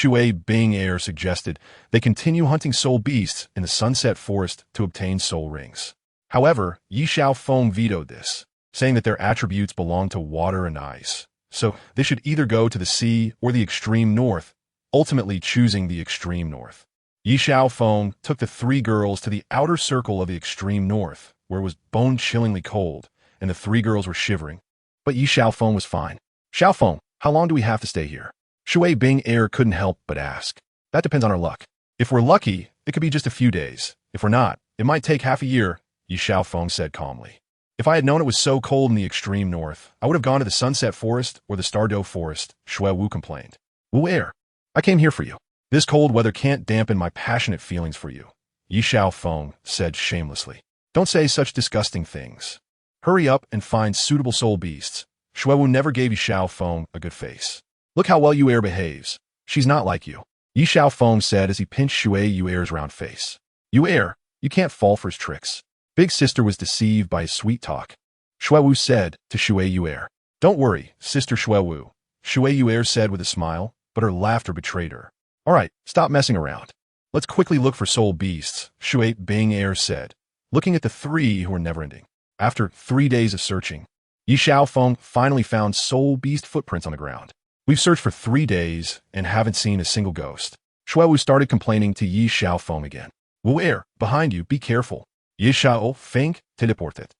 heir suggested they continue hunting soul beasts in the Sunset Forest to obtain soul rings. However, Ye Xiaofeng vetoed this, saying that their attributes belong to water and ice, so they should either go to the sea or the extreme north, ultimately choosing the extreme north. Ye Xiaofeng took the 3 girls to the outer circle of the extreme north, where it was bone-chillingly cold, and the 3 girls were shivering. But Ye Xiaofeng was fine. Xiaofeng, how long do we have to stay here? Heir couldn't help but ask. That depends on our luck. If we're lucky, it could be just a few days. If we're not, it might take half a year, Ye Xiaofeng said calmly. If I had known it was so cold in the extreme north, I would have gone to the Sunset Forest or the Stardow Forest, Shuowu complained. Heir, I came here for you. This cold weather can't dampen my passionate feelings for you, Ye Xiaofeng said shamelessly. Don't say such disgusting things. Hurry up and find suitable soul beasts. Shuowu never gave Ye Xiaofeng a good face. Look how well Heir behaves. She's not like you, Ye Xiaofeng said as he pinched Heir's round face. Heir, you can't fall for his tricks. Big sister was deceived by his sweet talk. Shuowu said to Heir. Don't worry, sister Shuowu, Heir said with a smile, but her laughter betrayed her. All right, stop messing around. Let's quickly look for soul beasts, Heir said, looking at the 3 who were never-ending. After 3 days of searching, Ye Xiaofeng finally found soul beast footprints on the ground. We've searched for 3 days and haven't seen a single ghost. Shuowu started complaining to Ye Xiaofeng again. Heir, behind you, be careful. Ye Xiaofeng teleported,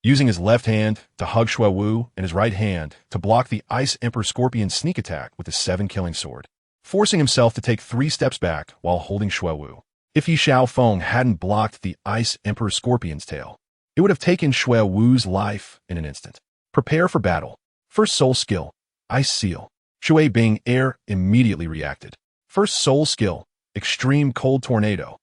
using his left hand to hug Shuowu and his right hand to block the Ice Emperor Scorpion's sneak attack with his 7-killing sword, forcing himself to take 3 steps back while holding Shuowu. If Ye Xiaofeng hadn't blocked the Ice Emperor Scorpion's tail, it would have taken Shuowu's life in an instant. Prepare for battle. First soul skill, Ice Seal. Heir immediately reacted. First soul skill, Extreme Cold Tornado.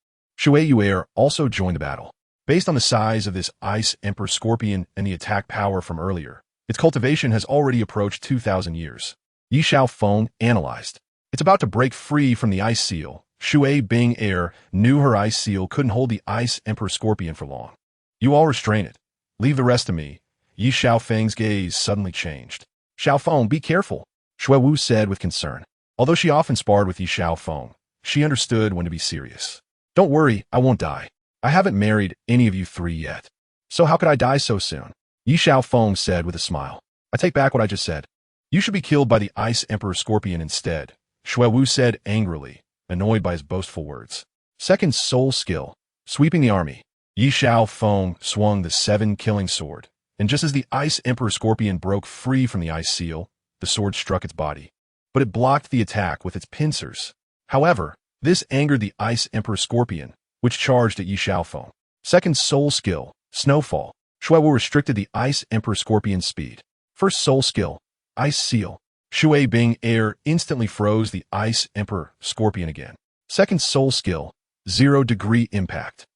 Heir also joined the battle. Based on the size of this Ice Emperor Scorpion and the attack power from earlier, its cultivation has already approached 2,000 years. Ye Xiaofeng analyzed. It's about to break free from the Ice Seal. Heir knew her Ice Seal couldn't hold the Ice Emperor Scorpion for long. You all restrain it. Leave the rest to me. Ye Xiaofeng's gaze suddenly changed. Xiaofeng, be careful, Shuowu said with concern. Although she often sparred with Ye Xiaofeng, she understood when to be serious. Don't worry, I won't die. I haven't married any of you 3 yet. So how could I die so soon? Ye Xiaofeng said with a smile. I take back what I just said. You should be killed by the Ice Emperor Scorpion instead, Shuowu said angrily, annoyed by his boastful words. Second soul skill, Sweeping the Army. Ye Xiaofeng swung the 7-killing sword, and just as the Ice Emperor Scorpion broke free from the Ice Seal, the sword struck its body. But it blocked the attack with its pincers. However, this angered the Ice Emperor Scorpion, which charged at Ye Xiaofeng. Second soul skill, Snowfall. Shuowu restricted the Ice Emperor Scorpion's speed. First soul skill, Ice Seal. Heir instantly froze the Ice Emperor Scorpion again. Second soul skill, 0-degree impact.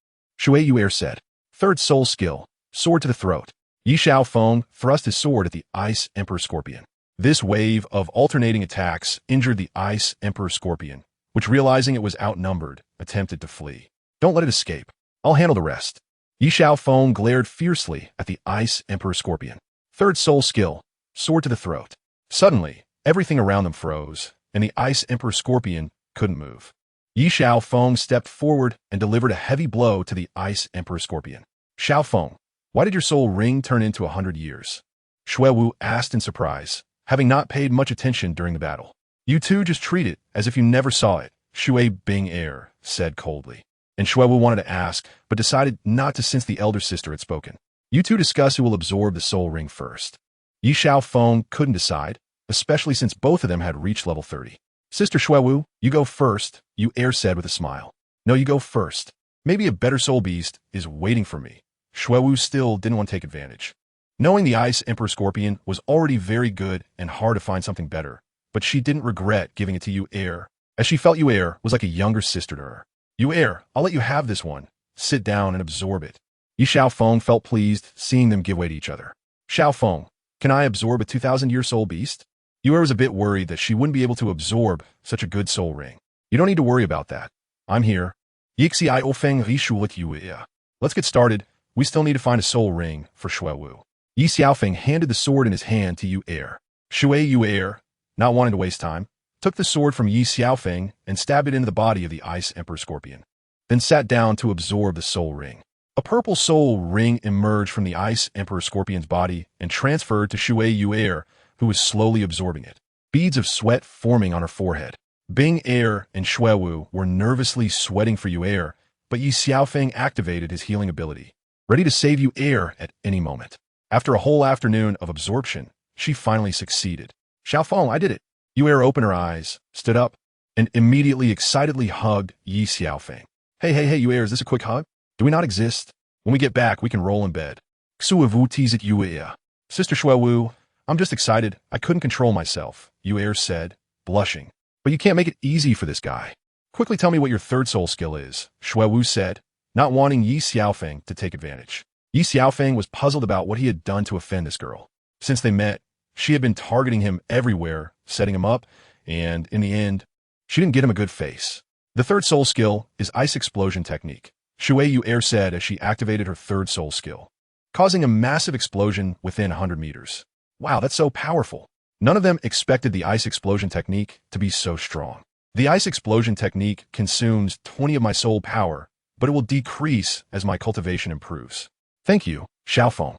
Heir said. Third soul skill, Sword to the throat. Ye Xiaofeng thrust his sword at the Ice Emperor Scorpion. This wave of alternating attacks injured the Ice Emperor Scorpion, which, realizing it was outnumbered, attempted to flee. Don't let it escape. I'll handle the rest. Ye Xiaofeng glared fiercely at the Ice Emperor Scorpion. Third soul skill, sword to the throat. Suddenly, everything around them froze, and the Ice Emperor Scorpion couldn't move. Ye Xiaofeng stepped forward and delivered a heavy blow to the Ice Emperor Scorpion. Xiaofeng, why did your soul ring turn into 100 years? Xuewu asked in surprise, having not paid much attention during the battle. You two just treat it as if you never saw it, Xue Bing Heir said coldly. And Xuewu wanted to ask, but decided not to since the elder sister had spoken. You two discuss who will absorb the soul ring first. Ye Xiaofeng couldn't decide, especially since both of them had reached level 30. Sister Xuewu, you go first, Yu Heir said with a smile. No, you go first. Maybe a better soul beast is waiting for me. Xuewu still didn't want to take advantage. Knowing the Ice Emperor Scorpion was already very good and hard to find something better, but she didn't regret giving it to Yu Heir, as she felt Yu Heir was like a younger sister to her. Yu Heir, I'll let you have this one. Sit down and absorb it. Ye Xiaofeng felt pleased seeing them give way to each other. Xiaofeng, can I absorb a 2,000-year soul beast? Yu Heir was a bit worried that she wouldn't be able to absorb such a good soul ring. You don't need to worry about that. I'm here. Ye Xiaofeng rishulet Yu Heir. Let's get started. We still need to find a soul ring for Xuewu. Ye Xiaofeng handed the sword in his hand to Yu Heir. Yu Heir, not wanting to waste time, took the sword from Ye Xiaofeng and stabbed it into the body of the Ice Emperor Scorpion, then sat down to absorb the soul ring. A purple soul ring emerged from the Ice Emperor Scorpion's body and transferred to Yu Heir, who was slowly absorbing it. Beads of sweat forming on her forehead. Bing Heir and Xuewu were nervously sweating for Yu Heir, but Ye Xiaofeng activated his healing ability, ready to save Yu Heir at any moment. After a whole afternoon of absorption, she finally succeeded. Xiaofeng, I did it. Yu Heir opened her eyes, stood up, and immediately excitedly hugged Ye Xiaofeng. Hey, Yu Heir, is this a quick hug? Do we not exist? When we get back, we can roll in bed. Xuewu teased Yu Heir. Sister Xuewu, I'm just excited. I couldn't control myself, Yu Heir said, blushing. But you can't make it easy for this guy. Quickly tell me what your third soul skill is, Xuewu said, not wanting Ye Xiaofeng to take advantage. Ye Xiaofeng was puzzled about what he had done to offend this girl. Since they met, she had been targeting him everywhere, setting him up, and in the end, she didn't get him a good face. The third soul skill is Ice Explosion Technique, Yu Heir said as she activated her third soul skill, causing a massive explosion within 100 meters. Wow, that's so powerful. None of them expected the Ice Explosion Technique to be so strong. The Ice Explosion Technique consumes 20 of my soul power, but it will decrease as my cultivation improves. Thank you, Xiaofeng,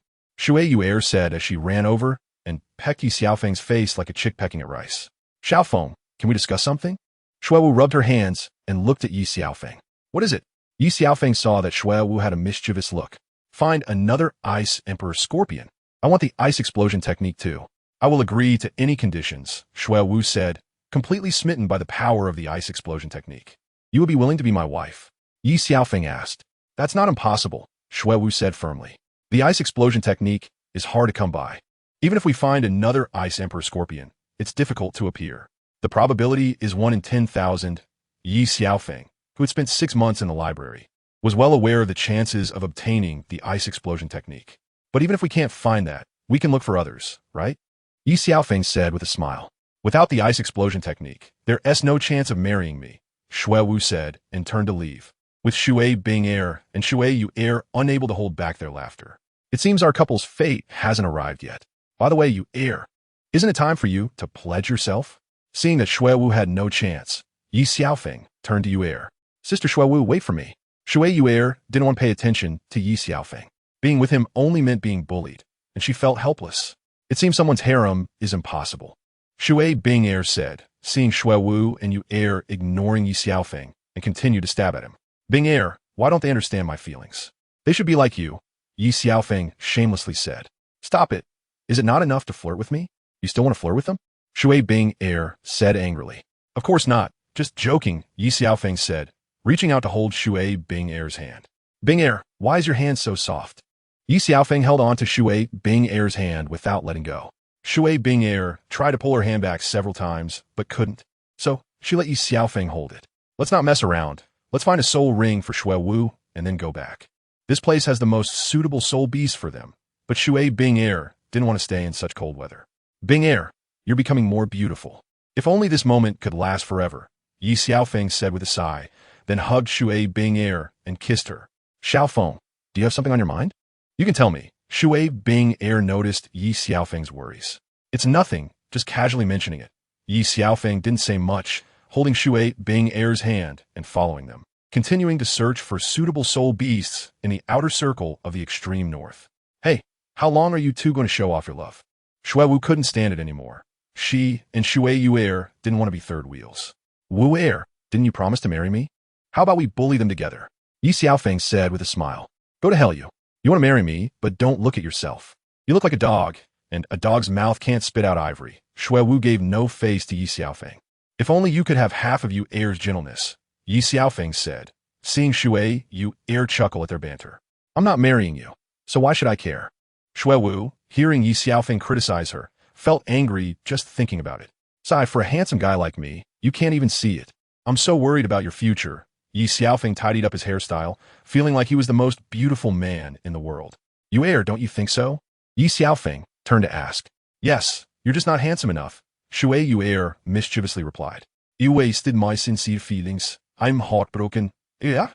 Yu Heir said as she ran over and pecked Ye Xiaofeng's face like a chick pecking at rice. Xiaofeng, can we discuss something? Xuewu rubbed her hands and looked at Ye Xiaofeng. What is it? Ye Xiaofeng saw that Xuewu had a mischievous look. Find another Ice Emperor Scorpion. I want the Ice Explosion Technique too. I will agree to any conditions, Xuewu said, completely smitten by the power of the Ice Explosion Technique. You would be willing to be my wife? Ye Xiaofeng asked. That's not impossible, Xuewu said firmly. The Ice Explosion Technique is hard to come by. Even if we find another Ice Emperor Scorpion, it's difficult to appear. The probability is 1 in 10,000. Ye Xiaofeng, who had spent 6 months in the library, was well aware of the chances of obtaining the Ice Explosion Technique. But even if we can't find that, we can look for others, right? Ye Xiaofeng said with a smile. Without the Ice Explosion Technique, there is no chance of marrying me, Xuewu said and turned to leave, with Xue Bing Heir and Yu Heir unable to hold back their laughter. It seems our couple's fate hasn't arrived yet. By the way, Yu Heir, isn't it time for you to pledge yourself? Seeing that Xuewu had no chance, Ye Xiaofeng turned to Yu Heir. Sister Xuewu, wait for me. Yu Heir didn't want to pay attention to Ye Xiaofeng. Being with him only meant being bullied, and she felt helpless. It seems someone's harem is impossible. Xue Bing Heir said, seeing Xuewu and Yu Heir ignoring Ye Xiaofeng and continued to stab at him. Bing Heir, why don't they understand my feelings? They should be like you, Ye Xiaofeng shamelessly said. Stop it. Is it not enough to flirt with me? You still want to flirt with them? Xue Bing Heir said angrily. Of course not. Just joking, Ye Xiaofeng said, reaching out to hold Xue Bing Heir's hand. Bing Heir, why is your hand so soft? Ye Xiaofeng held on to Xue Bing Heir's hand without letting go. Xue Bing Heir tried to pull her hand back several times, but couldn't. So, she let Ye Xiaofeng hold it. Let's not mess around. Let's find a soul ring for Xuewu and then go back. This place has the most suitable soul beast for them, but Xue Bing Heir didn't want to stay in such cold weather. Bing Heir, you're becoming more beautiful. If only this moment could last forever, Ye Xiaofeng said with a sigh, then hugged Xue Bing Heir and kissed her. Xiaofeng, do you have something on your mind? You can tell me. Shui Bing heir noticed Ye Xiaofeng's worries. It's nothing, just casually mentioning it. Ye Xiaofeng didn't say much, holding Shui Bing heir's hand and following them, continuing to search for suitable soul beasts in the outer circle of the extreme north. Hey, how long are you two going to show off your love? Shui Wu couldn't stand it anymore. She and Shui Yu heir didn't want to be third wheels. Wu heir, didn't you promise to marry me? How about we bully them together? Ye Xiaofeng said with a smile. Go to hell, you. You want to marry me, but don't look at yourself. You look like a dog, and a dog's mouth can't spit out ivory. Shui Wu gave no face to Ye Xiaofeng. If only you could have half of you heir's gentleness, Ye Xiaofeng said, seeing Shui Yu heir chuckle at their banter. I'm not marrying you, so why should I care? Shui Wu, hearing Ye Xiaofeng criticize her, felt angry just thinking about it. Sigh, for a handsome guy like me, you can't even see it. I'm so worried about your future. Ye Xiaofeng tidied up his hairstyle, feeling like he was the most beautiful man in the world. You heir, don't you think so? Ye Xiaofeng turned to ask. Yes, you're just not handsome enough. Shui Yu heir mischievously replied. You wasted my sincere feelings. I'm heartbroken. Yeah?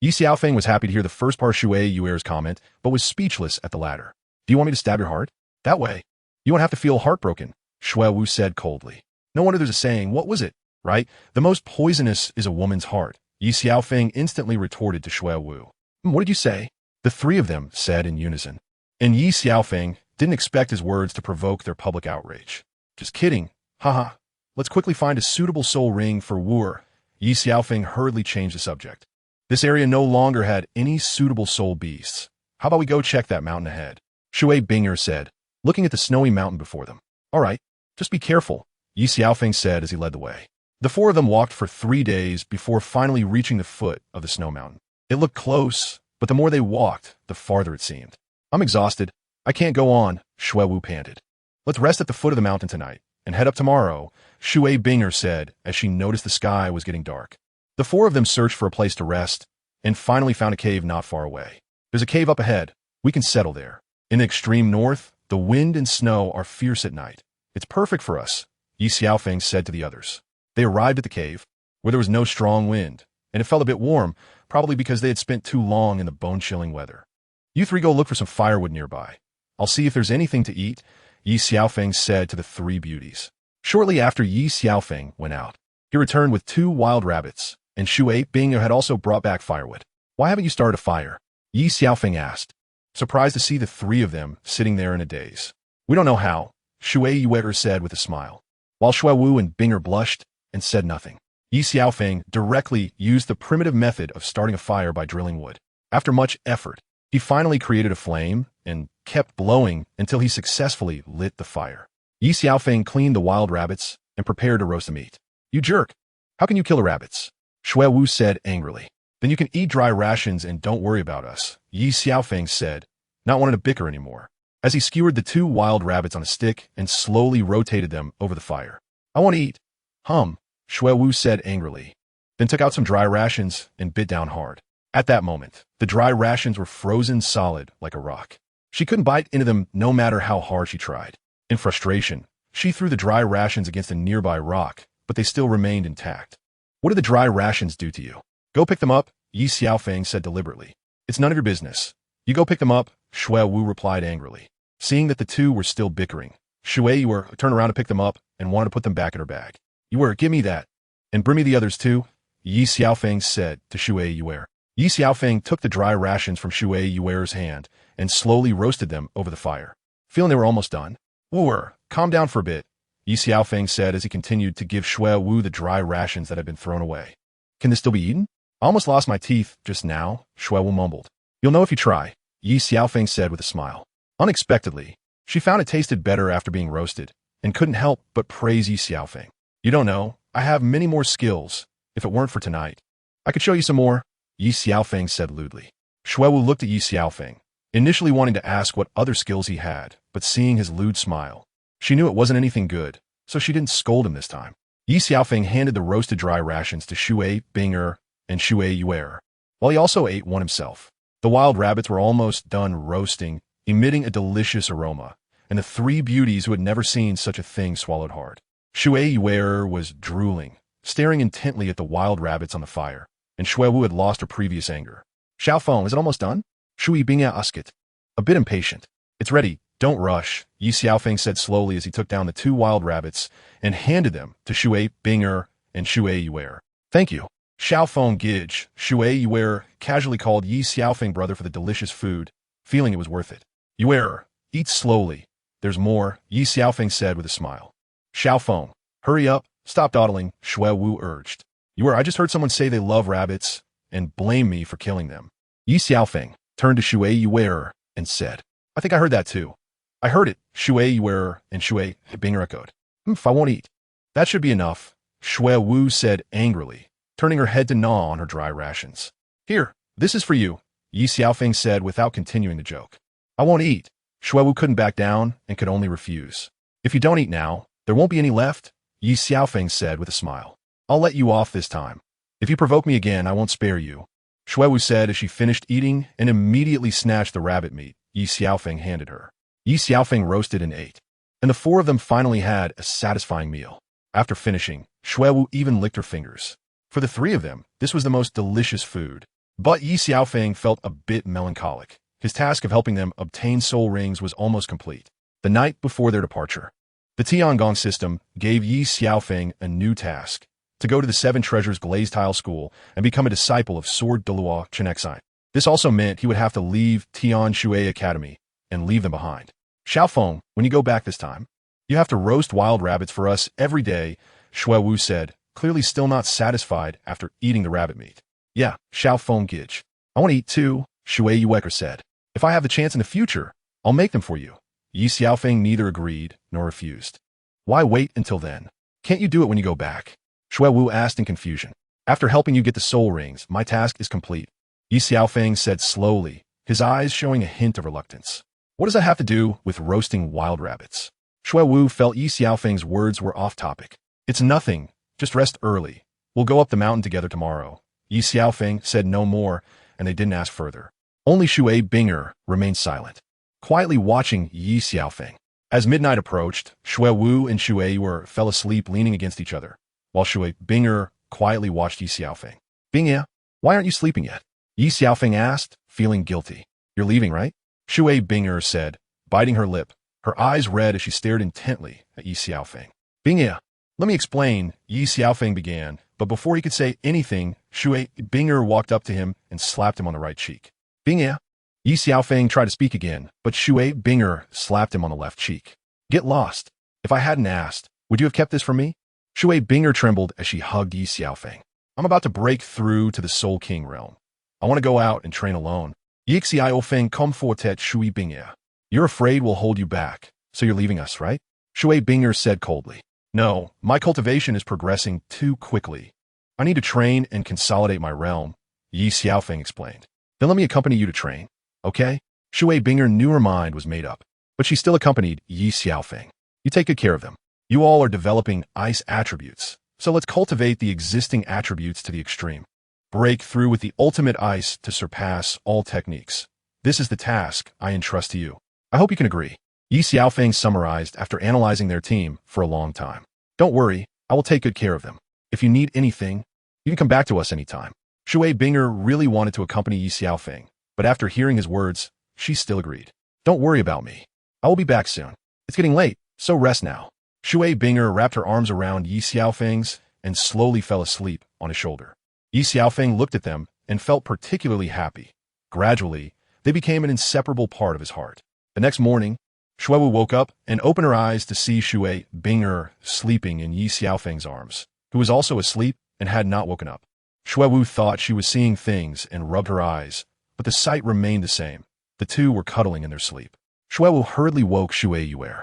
Ye Xiaofeng was happy to hear the first part of Shui Yu heir's comment, but was speechless at the latter. Do you want me to stab your heart? That way, you won't have to feel heartbroken, Shui Wu said coldly. No wonder there's a saying, what was it, right? The most poisonous is a woman's heart. Ye Xiaofeng instantly retorted to Shui Wu. What did you say? The three of them said in unison. And Ye Xiaofeng didn't expect his words to provoke their public outrage. Just kidding. Haha. Let's quickly find a suitable soul ring for Wu. Ye Xiaofeng hurriedly changed the subject. This area no longer had any suitable soul beasts. How about we go check that mountain ahead? Shui Binger said, looking at the snowy mountain before them. All right, just be careful, Ye Xiaofeng said as he led the way. The four of them walked for 3 days before finally reaching the foot of the snow mountain. It looked close, but the more they walked, the farther it seemed. I'm exhausted. I can't go on, Shui Wu panted. Let's rest at the foot of the mountain tonight and head up tomorrow, Shui Binger said as she noticed the sky was getting dark. The four of them searched for a place to rest and finally found a cave not far away. There's a cave up ahead. We can settle there. In the extreme north, the wind and snow are fierce at night. It's perfect for us, Ye Xiaofeng said to the others. They arrived at the cave, where there was no strong wind, and it felt a bit warm, probably because they had spent too long in the bone-chilling weather. You three go look for some firewood nearby. I'll see if there's anything to eat, Ye Xiaofeng said to the three beauties. Shortly after Ye Xiaofeng went out, he returned with 2 wild rabbits, and Shui Binger had also brought back firewood. Why haven't you started a fire? Ye Xiaofeng asked, surprised to see the 3 of them sitting there in a daze. We don't know how, Shui Yuer said with a smile, while Shui Wu and Binger blushed and said nothing. Ye Xiaofeng directly used the primitive method of starting a fire by drilling wood. After much effort, he finally created a flame and kept blowing until he successfully lit the fire. Ye Xiaofeng cleaned the wild rabbits and prepared to roast the meat. You jerk! How can you kill the rabbits? Shui Wu said angrily. Then you can eat dry rations and don't worry about us, Ye Xiaofeng said, not wanting to bicker anymore, as he skewered the 2 wild rabbits on a stick and slowly rotated them over the fire. I want to eat. Shui Wu said angrily, then took out some dry rations and bit down hard. At that moment, the dry rations were frozen solid like a rock. She couldn't bite into them no matter how hard she tried. In frustration, she threw the dry rations against a nearby rock, but they still remained intact. What did the dry rations do to you? Go pick them up, Ye Xiaofeng said deliberately. It's none of your business. You go pick them up, Shui Wu replied angrily. Seeing that the 2 were still bickering, Shui Yuer turned around to pick them up and wanted to put them back in her bag. Yuer, give me that. And bring me the others too, Ye Xiaofeng said to Shui Yuer. Ye Xiaofeng took the dry rations from Shui Yuer's hand and slowly roasted them over the fire. Feeling they were almost done, Wuer, calm down for a bit, Ye Xiaofeng said as he continued to give Shui Wu the dry rations that had been thrown away. Can this still be eaten? I almost lost my teeth just now, Shui Wu mumbled. You'll know if you try, Ye Xiaofeng said with a smile. Unexpectedly, she found it tasted better after being roasted, and couldn't help but praise Ye Xiaofeng. You don't know, I have many more skills. If it weren't for tonight, I could show you some more, Ye Xiaofeng said lewdly. Shui Wu looked at Ye Xiaofeng, initially wanting to ask what other skills he had, but seeing his lewd smile, she knew it wasn't anything good, so she didn't scold him this time. Ye Xiaofeng handed the roasted dry rations to Shui Binger and Shui Yuer, while he also ate one himself. The wild rabbits were almost done roasting, emitting a delicious aroma, and the 3 beauties who had never seen such a thing swallowed hard. Shui Yuer was drooling, staring intently at the wild rabbits on the fire, and Shui Wu had lost her previous anger. Xiaofeng, is it almost done? Shui Bingya asked it, a bit impatient. It's ready, don't rush, Ye Xiaofeng said slowly as he took down the 2 wild rabbits and handed them to Shui Binger and Shui Yuer. Thank you. Xiaofeng Gij, Shui Yuer casually called Ye Xiaofeng brother for the delicious food, feeling it was worth it. Yuer, eat slowly. There's more, Ye Xiaofeng said with a smile. Xiaofeng, hurry up, stop dawdling, Shui Wu urged. Yuer, I just heard someone say they love rabbits and blame me for killing them. Ye Xiaofeng turned to Shui Yuer and said, I think I heard that too. I heard it, Shui Yuer and Shui Binger echoed. I won't eat. That should be enough, Shui Wu said angrily, turning her head to gnaw on her dry rations. Here, this is for you, Ye Xiaofeng said without continuing the joke. I won't eat. Shui Wu couldn't back down and could only refuse. If you don't eat now, there won't be any left, Ye Xiaofeng said with a smile. I'll let you off this time. If you provoke me again, I won't spare you, Shui Wu said as she finished eating and immediately snatched the rabbit meat Ye Xiaofeng handed her. Ye Xiaofeng roasted and ate, and the 4 of them finally had a satisfying meal. After finishing, Shui Wu even licked her fingers. For the 3 of them, this was the most delicious food. But Ye Xiaofeng felt a bit melancholic. His task of helping them obtain soul rings was almost complete. The night before their departure, the Tianji System gave Ye Xiaofeng a new task, to go to the 7 Treasures Glazed Tile School and become a disciple of Sword Douluo Continent. This also meant he would have to leave Tianji Academy and leave them behind. Xiaofeng, when you go back this time, you have to roast wild rabbits for us every day, Shui Wu said, clearly still not satisfied after eating the rabbit meat. Yeah, Xiaofeng Gij. I want to eat too, Shui Yueker said. If I have the chance in the future, I'll make them for you. Ye Xiaofeng neither agreed nor refused. Why wait until then? Can't you do it when you go back? Shui Wu asked in confusion. After helping you get the soul rings, my task is complete, Ye Xiaofeng said slowly, his eyes showing a hint of reluctance. What does that have to do with roasting wild rabbits? Shui Wu felt Ye Xiaofeng's words were off topic. It's nothing, just rest early. We'll go up the mountain together tomorrow. Ye Xiaofeng said no more, and they didn't ask further. Only Shui Binger remained silent, quietly watching Ye Xiaofeng. As midnight approached, Shui Wu and Shui fell asleep leaning against each other, while Shui Binger quietly watched Ye Xiaofeng. Bingya, why aren't you sleeping yet? Ye Xiaofeng asked, feeling guilty. You're leaving, right? Shui Binger said, biting her lip, her eyes red as she stared intently at Ye Xiaofeng. Bingya, let me explain, Ye Xiaofeng began, but before he could say anything, Shui Binger walked up to him and slapped him on the right cheek. Bingya. Ye Xiaofeng tried to speak again, but Shui Binger slapped him on the left cheek. Get lost. If I hadn't asked, would you have kept this from me? Shui Binger trembled as she hugged Ye Xiaofeng. I'm about to break through to the Soul King realm. I want to go out and train alone. Ye Xiaofeng comforted Shui Binger. You're afraid we'll hold you back, so you're leaving us, right? Shui Binger said coldly. No, my cultivation is progressing too quickly. I need to train and consolidate my realm, Ye Xiaofeng explained. Then let me accompany you to train, okay? Shui Binger knew her mind was made up, but she still accompanied Ye Xiaofeng. You take good care of them. You all are developing ice attributes, so let's cultivate the existing attributes to the extreme. Break through with the ultimate ice to surpass all techniques. This is the task I entrust to you. I hope you can agree. Ye Xiaofeng summarized after analyzing their team for a long time. Don't worry, I will take good care of them. If you need anything, you can come back to us anytime. Shui Binger really wanted to accompany Ye Xiaofeng, but after hearing his words, she still agreed. Don't worry about me. I will be back soon. It's getting late, so rest now. Shui Binger wrapped her arms around Ye Xiaofeng's and slowly fell asleep on his shoulder. Ye Xiaofeng looked at them and felt particularly happy. Gradually, they became an inseparable part of his heart. The next morning, Shui Wu woke up and opened her eyes to see Shui Binger sleeping in Ye Xiaofeng's arms, who was also asleep and had not woken up. Shui Wu thought she was seeing things and rubbed her eyes, but the sight remained the same. The two were cuddling in their sleep. Shui Wu hurriedly woke Shui Yuer.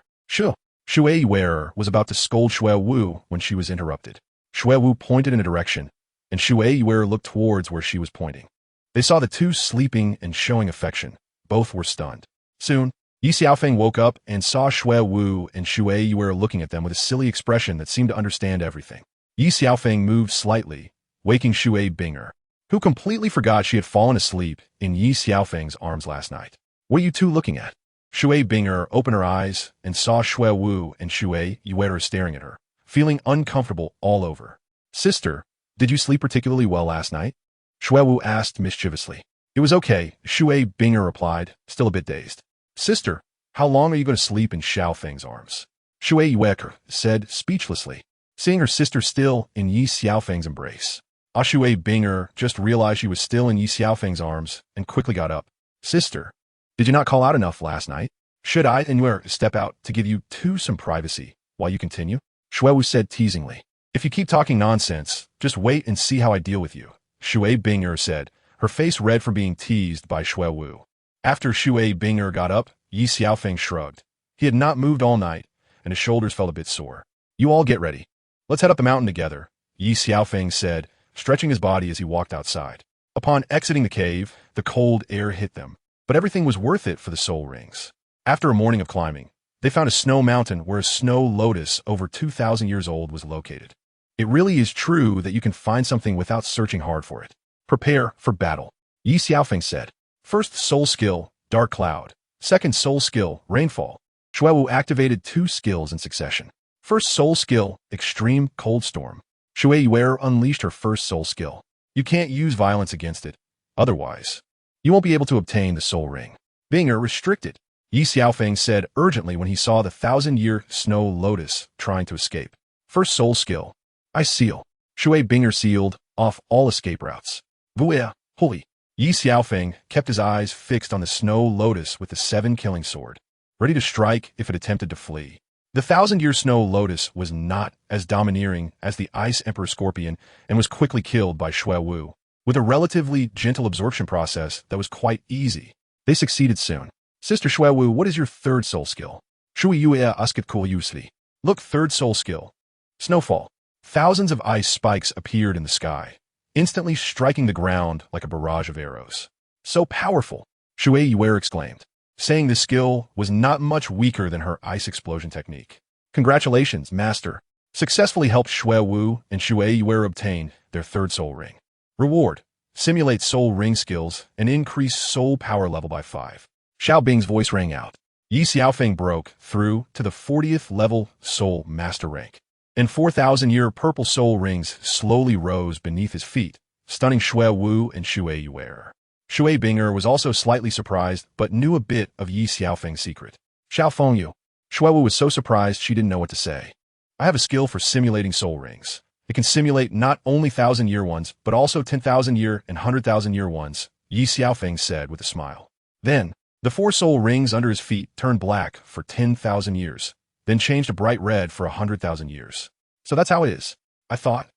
Shui Yuer was about to scold Shui Wu when she was interrupted. Shui Wu pointed in a direction, and Shui Yuer looked towards where she was pointing. They saw the two sleeping and showing affection. Both were stunned. Soon, Ye Xiaofeng woke up and saw Shui Wu and Shui Yuer looking at them with a silly expression that seemed to understand everything. Ye Xiaofeng moved slightly, waking Shui Binger, who completely forgot she had fallen asleep in Ye Xiaofeng's arms last night. What are you two looking at? Shui Binger opened her eyes and saw Shui Wu and Shui Yuer staring at her, feeling uncomfortable all over. Sister, did you sleep particularly well last night? Shui Wu asked mischievously. It was okay, Shui Binger replied, still a bit dazed. Sister, how long are you going to sleep in Xiaofeng's arms? Shui Yueker said speechlessly, seeing her sister still in Ye Xiaofeng's embrace. Shui Binger just realized she was still in Ye Xiaofeng's arms and quickly got up. Sister, did you not call out enough last night? Should I and Yuer step out to give you two some privacy while you continue? Shuewu said teasingly. If you keep talking nonsense, just wait and see how I deal with you, Shui Binger said, her face red from being teased by Shuewu. After Shui Binger got up, Ye Xiaofeng shrugged. He had not moved all night, and his shoulders felt a bit sore. You all get ready. Let's head up the mountain together, Ye Xiaofeng said, stretching his body as he walked outside. Upon exiting the cave, the cold air hit them, but everything was worth it for the soul rings. After a morning of climbing, they found a snow mountain where a snow lotus over 2,000 years old was located. It really is true that you can find something without searching hard for it. Prepare for battle, Ye Xiaofeng said. First soul skill, Dark Cloud. Second soul skill, Rainfall. Shuewu activated two skills in succession. First soul skill, Extreme Cold Storm. Shui Yuer unleashed her first soul skill. You can't use violence against it. Otherwise, you won't be able to obtain the soul ring. Binger restricted, Ye Xiaofeng said urgently when he saw the 1,000-year snow lotus trying to escape. First soul skill, I seal. Shui Binger sealed off all escape routes. Vuya, holy. Ye Xiaofeng kept his eyes fixed on the snow lotus with the 7-killing sword, ready to strike if it attempted to flee. The 1,000-year snow lotus was not as domineering as the Ice Emperor Scorpion and was quickly killed by Shuewu, with a relatively gentle absorption process that was quite easy. They succeeded soon. Sister Shuewu, what is your third soul skill? Shui Yuea Usket Kul Yusli. Look, third soul skill. Snowfall. Thousands of ice spikes appeared in the sky, instantly striking the ground like a barrage of arrows. So powerful, Shui Yuer exclaimed, saying the skill was not much weaker than her ice explosion technique. Congratulations, master. Successfully helped Shuewu and Shui Yuer obtain their third soul ring. Reward. Simulate soul ring skills and increase soul power level by 5. Xiao Bing's voice rang out. Ye Xiaofeng broke through to the 40th level soul master rank. And 4,000-year purple soul rings slowly rose beneath his feet, stunning Shuewu and Shui Yuer. Shui Binger was also slightly surprised, but knew a bit of Ye Xiaofeng's secret. Xiaofeng Yu. Shuewu was so surprised she didn't know what to say. I have a skill for simulating soul rings. It can simulate not only 1,000-year ones, but also 10,000-year and 100,000-year ones, Ye Xiaofeng said with a smile. Then, the 4 soul rings under his feet turned black for 10,000 years, then changed a bright red for 100,000 years. So that's how it is, I thought.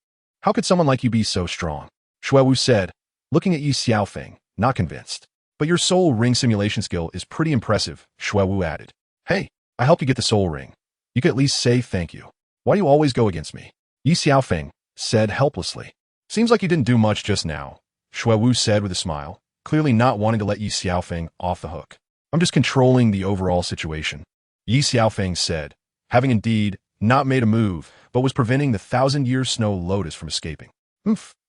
How could someone like you be so strong? Shuewu said, looking at Ye Xiaofeng, not convinced. But your soul ring simulation skill is pretty impressive, Shuewu added. Hey, I helped you get the soul ring. You could at least say thank you. Why do you always go against me? Ye Xiaofeng said helplessly. Seems like you didn't do much just now, Shuewu said with a smile, clearly not wanting to let Ye Xiaofeng off the hook. I'm just controlling the overall situation, Ye Xiaofeng said, having indeed not made a move, but was preventing the 1,000-year snow lotus from escaping.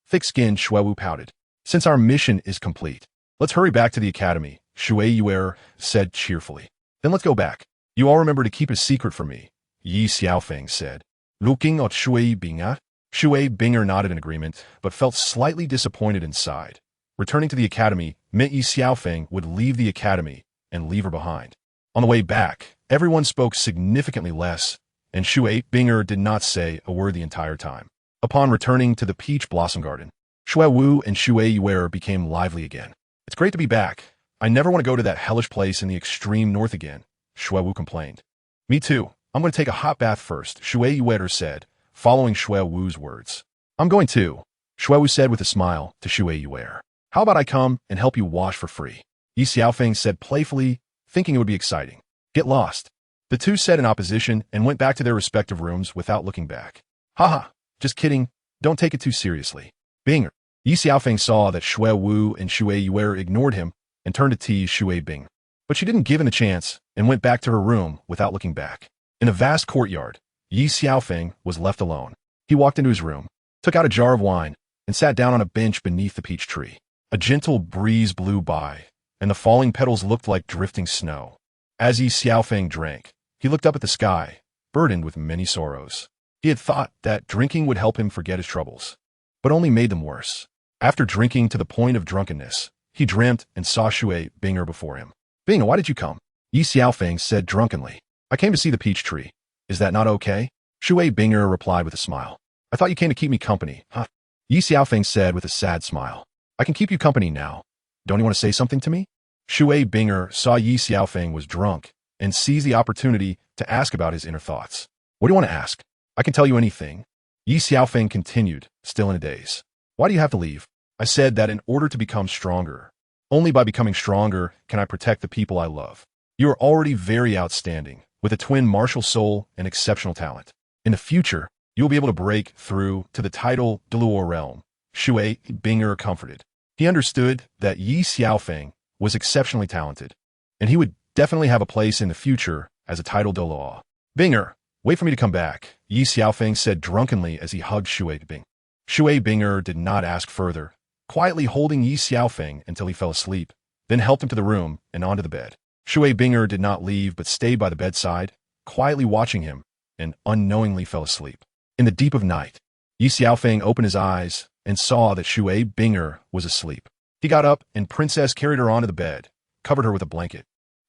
Thick-skinned Shuewu pouted. Since our mission is complete, let's hurry back to the academy, Shui Yuer said cheerfully. Then let's go back. You all remember to keep a secret from me, Ye Xiaofeng said. Looking at Shui Binger, Shui Binger nodded in agreement, but felt slightly disappointed inside. Returning to the academy meant Ye Xiaofeng would leave the academy and leave her behind. On the way back, everyone spoke significantly less, and Shui Binger did not say a word the entire time. Upon returning to the Peach Blossom Garden, Shuewu and Shui Yuer became lively again. It's great to be back. I never want to go to that hellish place in the extreme north again, Shuewu complained. Me too. I'm going to take a hot bath first, Shui Yuer said, following Shuewu's words. I'm going too, Shuewu said with a smile to Shui Yuer. How about I come and help you wash for free? Ye Xiaofeng said playfully, thinking it would be exciting. Get lost. The two said in opposition and went back to their respective rooms without looking back. Haha, just kidding. Don't take it too seriously. Binger. Ye Xiaofeng saw that Shuewu and Shui Yuer ignored him and turned to tease Shui Bing. But she didn't give him a chance and went back to her room without looking back. In a vast courtyard, Ye Xiaofeng was left alone. He walked into his room, took out a jar of wine, and sat down on a bench beneath the peach tree. A gentle breeze blew by, and the falling petals looked like drifting snow. As Ye Xiaofeng drank, he looked up at the sky, burdened with many sorrows. He had thought that drinking would help him forget his troubles, but only made them worse. After drinking to the point of drunkenness, He dreamt and saw Shui Binger before him. Binger, why did you come? Ye Xiaofeng said drunkenly. I came to see the peach tree. Is that not okay? Shui Binger replied with a smile. I thought you came to keep me company, huh? Ye Xiaofeng said with a sad smile. I can keep you company now. Don't you want to say something to me? Shui Binger saw Ye Xiaofeng was drunk and seized the opportunity to ask about his inner thoughts. What do you want to ask? I can tell you anything. Ye Xiaofeng continued, still in a daze. Why do you have to leave? I said that in order to become stronger. Only by becoming stronger can I protect the people I love. You are already very outstanding, with a twin martial soul and exceptional talent. In the future, you will be able to break through to the title Douluo realm. Shui Binger comforted. He understood that Ye Xiaofeng was exceptionally talented, and he would definitely have a place in the future as a title Douluo. Binger, wait for me to come back, Ye Xiaofeng said drunkenly as he hugged Shui Binger. Shui Binger did not ask further, quietly holding Ye Xiaofeng until he fell asleep, then helped him to the room and onto the bed. Shui Binger did not leave but stayed by the bedside, quietly watching him, and unknowingly fell asleep. In the deep of night, Ye Xiaofeng opened his eyes and saw that Shui Binger was asleep. He got up and Princess carried her onto the bed, covered her with a blanket,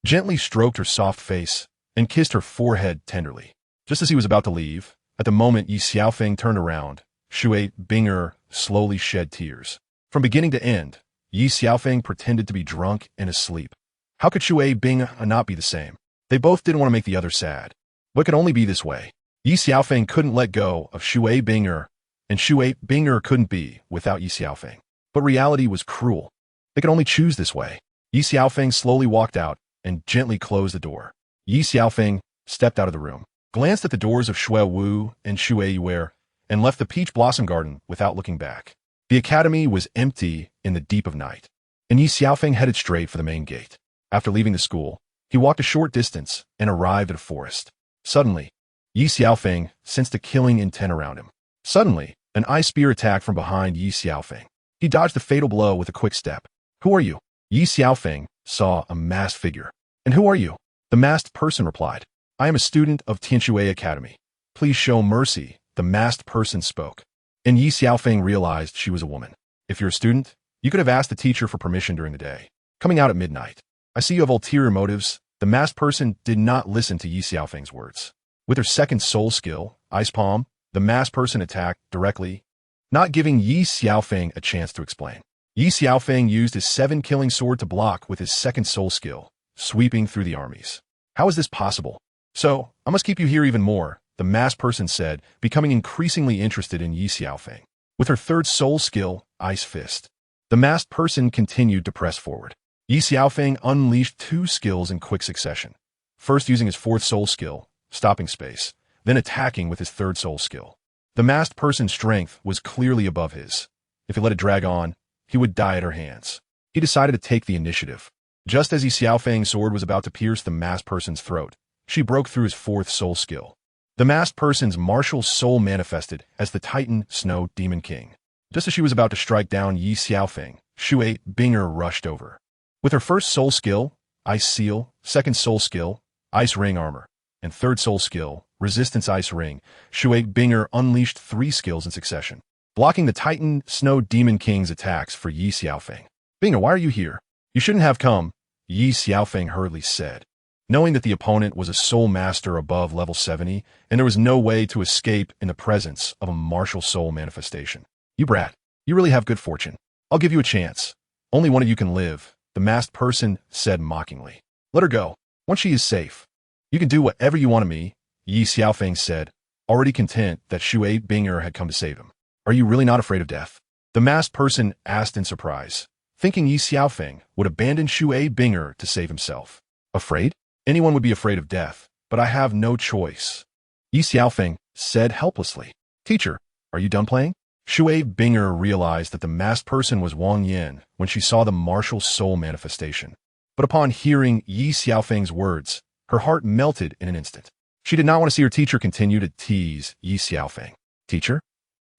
gently stroked her soft face, and kissed her forehead tenderly. Just as he was about to leave, at the moment Ye Xiaofeng turned around, Shui Binger slowly shed tears. From beginning to end, Ye Xiaofeng pretended to be drunk and asleep. How could Shui Binger not be the same? They both didn't want to make the other sad. But it could only be this way. Ye Xiaofeng couldn't let go of Shui Binger, and Shui Binger couldn't be without Ye Xiaofeng. But reality was cruel. They could only choose this way. Ye Xiaofeng slowly walked out and gently closed the door. Ye Xiaofeng stepped out of the room, glanced at the doors of Shui Wu and Shui Yuer, and left the peach blossom garden without looking back. The academy was empty in the deep of night, and Ye Xiaofeng headed straight for the main gate. After leaving the school, he walked a short distance and arrived at a forest. Suddenly, Ye Xiaofeng sensed a killing intent around him. Suddenly, an ice spear attacked from behind Ye Xiaofeng. He dodged the fatal blow with a quick step. Who are you? Ye Xiaofeng saw a masked figure. And who are you? The masked person replied. I am a student of Tianji Academy. Please show mercy, the masked person spoke. And Ye Xiaofeng realized she was a woman. If you're a student, you could have asked the teacher for permission during the day. Coming out at midnight. I see you have ulterior motives. The masked person did not listen to Ye Xiaofeng's words. With her second soul skill, Ice Palm, the masked person attacked directly, not giving Ye Xiaofeng a chance to explain. Ye Xiaofeng used his 7-killing sword to block with his second soul skill, sweeping through the armies. How is this possible? So, I must keep you here even more, the masked person said, becoming increasingly interested in Ye Xiaofeng. With her third soul skill, Ice Fist, the masked person continued to press forward. Ye Xiaofeng unleashed 2 skills in quick succession, first using his 4th soul skill, stopping space, then attacking with his 3rd soul skill. The masked person's strength was clearly above his. If he let it drag on, he would die at her hands. He decided to take the initiative. Just as Ye Xiaofeng's sword was about to pierce the masked person's throat, she broke through his 4th soul skill. The masked person's martial soul manifested as the Titan Snow Demon King. Just as she was about to strike down Ye Xiaofeng, Shui Binger rushed over. With her 1st soul skill, Ice Seal, 2nd soul skill, Ice Ring Armor, and 3rd soul skill, Resistance Ice Ring, Shui Binger unleashed 3 skills in succession, blocking the Titan Snow Demon King's attacks for Ye Xiaofeng. Binger, why are you here? You shouldn't have come, Ye Xiaofeng hurriedly said, knowing that the opponent was a soul master above level 70, and there was no way to escape in the presence of a martial soul manifestation. You brat, you really have good fortune. I'll give you a chance. Only one of you can live, the masked person said mockingly. Let her go. Once she is safe, you can do whatever you want of me, Ye Xiaofeng said, already content that Shui Binger had come to save him. Are you really not afraid of death? The masked person asked in surprise, thinking Ye Xiaofeng would abandon Shui Binger to save himself. Afraid? Anyone would be afraid of death, but I have no choice. Ye Xiaofeng said helplessly. Teacher, are you done playing? Shui Binger realized that the masked person was Wang Yin when she saw the martial soul manifestation. But upon hearing Ye Xiaofeng's words, her heart melted in an instant. She did not want to see her teacher continue to tease Ye Xiaofeng. Teacher?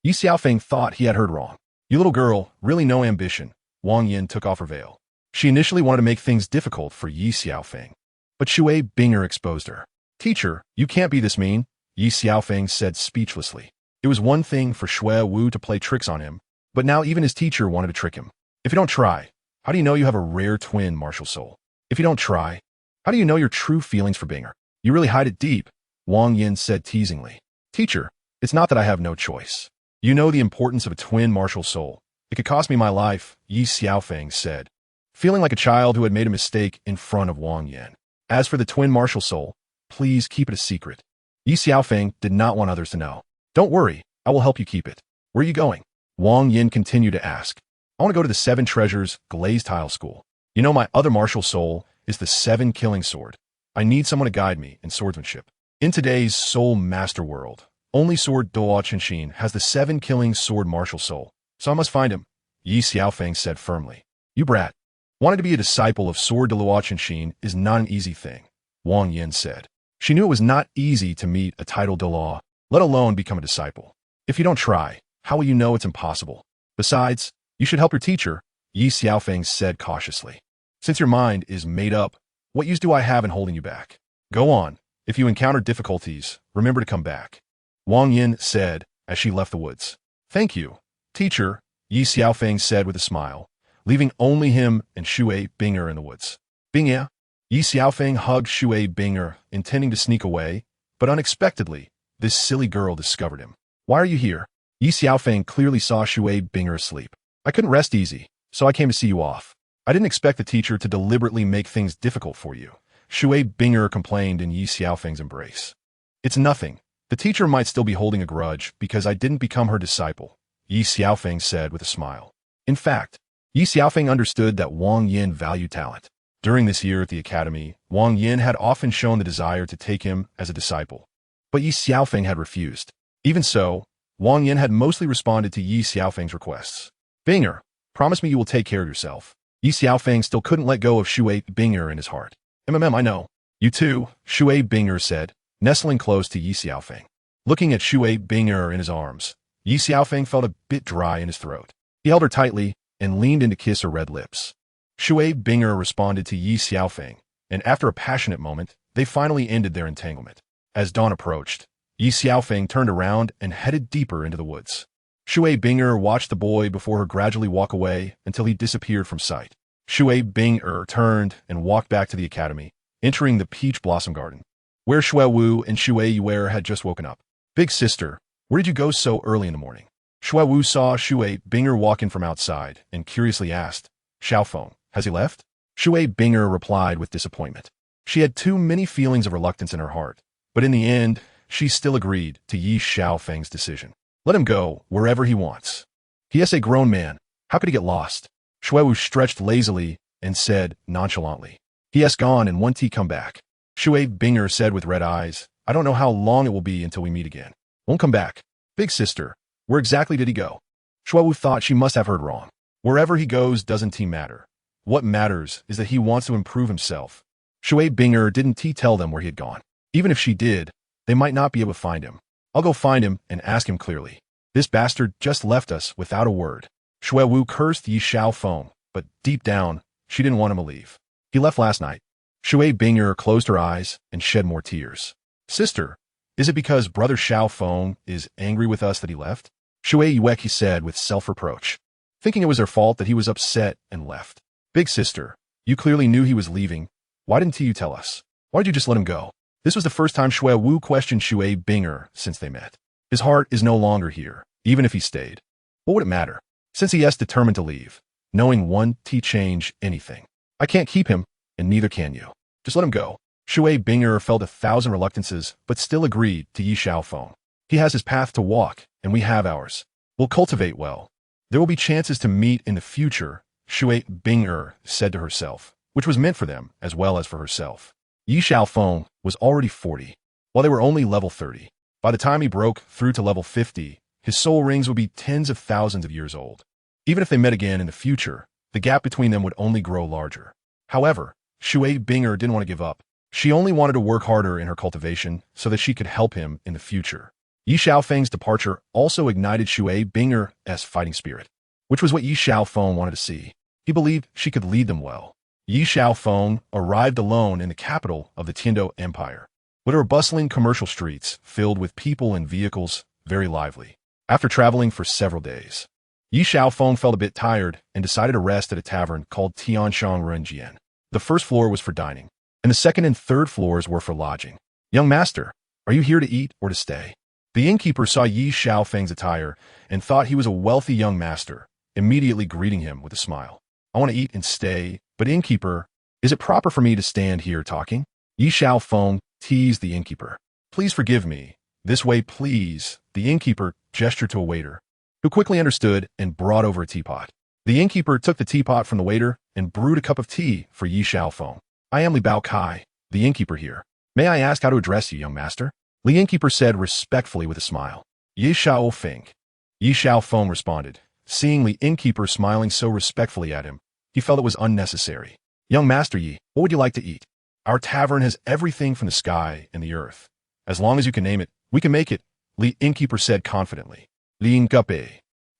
Ye Xiaofeng thought he had heard wrong. You little girl, really no ambition. Wang Yin took off her veil. She initially wanted to make things difficult for Ye Xiaofeng, but Shui Binger exposed her. Teacher, you can't be this mean, Ye Xiaofeng said speechlessly. It was one thing for Shui Wu to play tricks on him, but now even his teacher wanted to trick him. If you don't try, how How do you know you have a rare twin martial soul? If you don't try, how do you know your true feelings for Binger? You really hide it deep, Wang Yin said teasingly. Teacher, it's not that I have no choice. You know the importance of a twin martial soul. It could cost me my life, Ye Xiaofeng said, feeling like a child who had made a mistake in front of Wang Yin. As for the twin martial soul, please keep it a secret. Ye Xiaofeng did not want others to know. Don't worry, I will help you keep it. Where are you going? Wang Yin continued to ask. I want to go to the 7 Treasures Glazed Tile School. You know my other martial soul is the 7 Killing Sword. I need someone to guide me in swordsmanship. In today's Soul Master world, only sword Douluo Continent has the 7 Killing Sword martial soul, so I must find him, Ye Xiaofeng said firmly. You brat. Wanting to be a disciple of Sword Douluo Continent is not an easy thing, Wang Yin said. She knew it was not easy to meet a title Douluo, let alone become a disciple. If you don't try, how will you know it's impossible? Besides, you should help your teacher, Ye Xiaofeng said cautiously. Since your mind is made up, what use do I have in holding you back? Go on. If you encounter difficulties, remember to come back, Wang Yin said as she left the woods. Thank you, teacher, Ye Xiaofeng said with a smile, leaving only him and Shui Binger in the woods. Binger? Ye Xiaofeng hugged Shui Binger, intending to sneak away, but unexpectedly, this silly girl discovered him. Why are you here? Ye Xiaofeng clearly saw Shui Binger asleep. I couldn't rest easy, so I came to see you off. I didn't expect the teacher to deliberately make things difficult for you, Shui Binger complained in Ye Xiaofeng's embrace. It's nothing. The teacher might still be holding a grudge because I didn't become her disciple, Ye Xiaofeng said with a smile. In fact, Ye Xiaofeng understood that Wang Yin valued talent. During this year at the academy, Wang Yin had often shown the desire to take him as a disciple, but Ye Xiaofeng had refused. Even so, Wang Yin had mostly responded to Ye Xiaofeng's requests. Binger, promise me you will take care of yourself. Ye Xiaofeng still couldn't let go of Shui Binger in his heart. I know. You too, Shui Binger said, nestling close to Ye Xiaofeng. Looking at Shui Binger in his arms, Ye Xiaofeng felt a bit dry in his throat. He held her tightly and leaned in to kiss her red lips. Shui Binger responded to Ye Xiaofeng, and after a passionate moment, they finally ended their entanglement. As dawn approached, Ye Xiaofeng turned around and headed deeper into the woods. Shui Binger watched the boy before her gradually walk away until he disappeared from sight. Shui Binger turned and walked back to the academy, entering the peach blossom garden, where Shui Wu and Shui Yuer had just woken up. Big sister, where did you go so early in the morning? Shui Wu saw Shui Binger walk in from outside and curiously asked, Xiaofeng, has he left? Shui Binger replied with disappointment. She had too many feelings of reluctance in her heart, but in the end, she still agreed to Ye Xiaofeng's decision. Let him go wherever he wants. He is a grown man. How could he get lost? Shui Wu stretched lazily and said nonchalantly. He has gone and won't he come back? Shui Binger said with red eyes, I don't know how long it will be until we meet again. Won't come back. Big sister, where exactly did he go? Shui Wu thought she must have heard wrong. Wherever he goes doesn't matter. What matters is that he wants to improve himself. Shui Binger didn't tell them where he had gone. Even if she did, they might not be able to find him. I'll go find him and ask him clearly. This bastard just left us without a word. Shui Wu cursed Ye Xiaofeng, but deep down, she didn't want him to leave. He left last night. Shui Binger closed her eyes and shed more tears. Sister, is it because Brother Xiaofeng is angry with us that he left? Shui Yueki said with self-reproach, thinking it was their fault that he was upset and left. Big sister, you clearly knew he was leaving. Why didn't you tell us? Why did you just let him go? This was the first time Shui Wu questioned Shui Binger since they met. His heart is no longer here, even if he stayed. What would it matter? Since he is determined to leave, knowing one change anything. I can't keep him, and neither can you. Just let him go. Shui Binger felt 1,000 reluctances, but still agreed to Ye Xiaofeng. He has his path to walk, and we have ours. We'll cultivate well. There will be chances to meet in the future, Shui Binger said to herself, which was meant for them as well as for herself. Ye Xiaofeng was already 40, while they were only level 30. By the time he broke through to level 50, his soul rings would be tens of thousands of years old. Even if they met again in the future, the gap between them would only grow larger. However, Shui Binger didn't want to give up. She only wanted to work harder in her cultivation so that she could help him in the future. Ye Xiaofeng's departure also ignited Shui Binger's fighting spirit, which was what Ye Xiaofeng wanted to see. He believed she could lead them well. Ye Xiaofeng arrived alone in the capital of the Tianji Empire, where there were bustling commercial streets filled with people and vehicles, very lively. After traveling for several days, Ye Xiaofeng felt a bit tired and decided to rest at a tavern called Tianji System. The first floor was for dining, and the second and third floors were for lodging. Young master, are you here to eat or to stay? The innkeeper saw Ye Xiaofeng's attire and thought he was a wealthy young master, immediately greeting him with a smile. I want to eat and stay, but innkeeper, is it proper for me to stand here talking? Ye Xiaofeng teased the innkeeper. Please forgive me. This way, please. The innkeeper gestured to a waiter, who quickly understood and brought over a teapot. The innkeeper took the teapot from the waiter and brewed a cup of tea for Ye Xiaofeng. I am Li Baokai, the innkeeper here. May I ask how to address you, young master? The innkeeper said respectfully with a smile. Ye Xiaofeng. Ye Xiaofeng responded. Seeing the innkeeper smiling so respectfully at him, he felt it was unnecessary. Young master Yi, what would you like to eat? Our tavern has everything from the sky and the earth. As long as you can name it, we can make it, the innkeeper said confidently. Li Ngupe.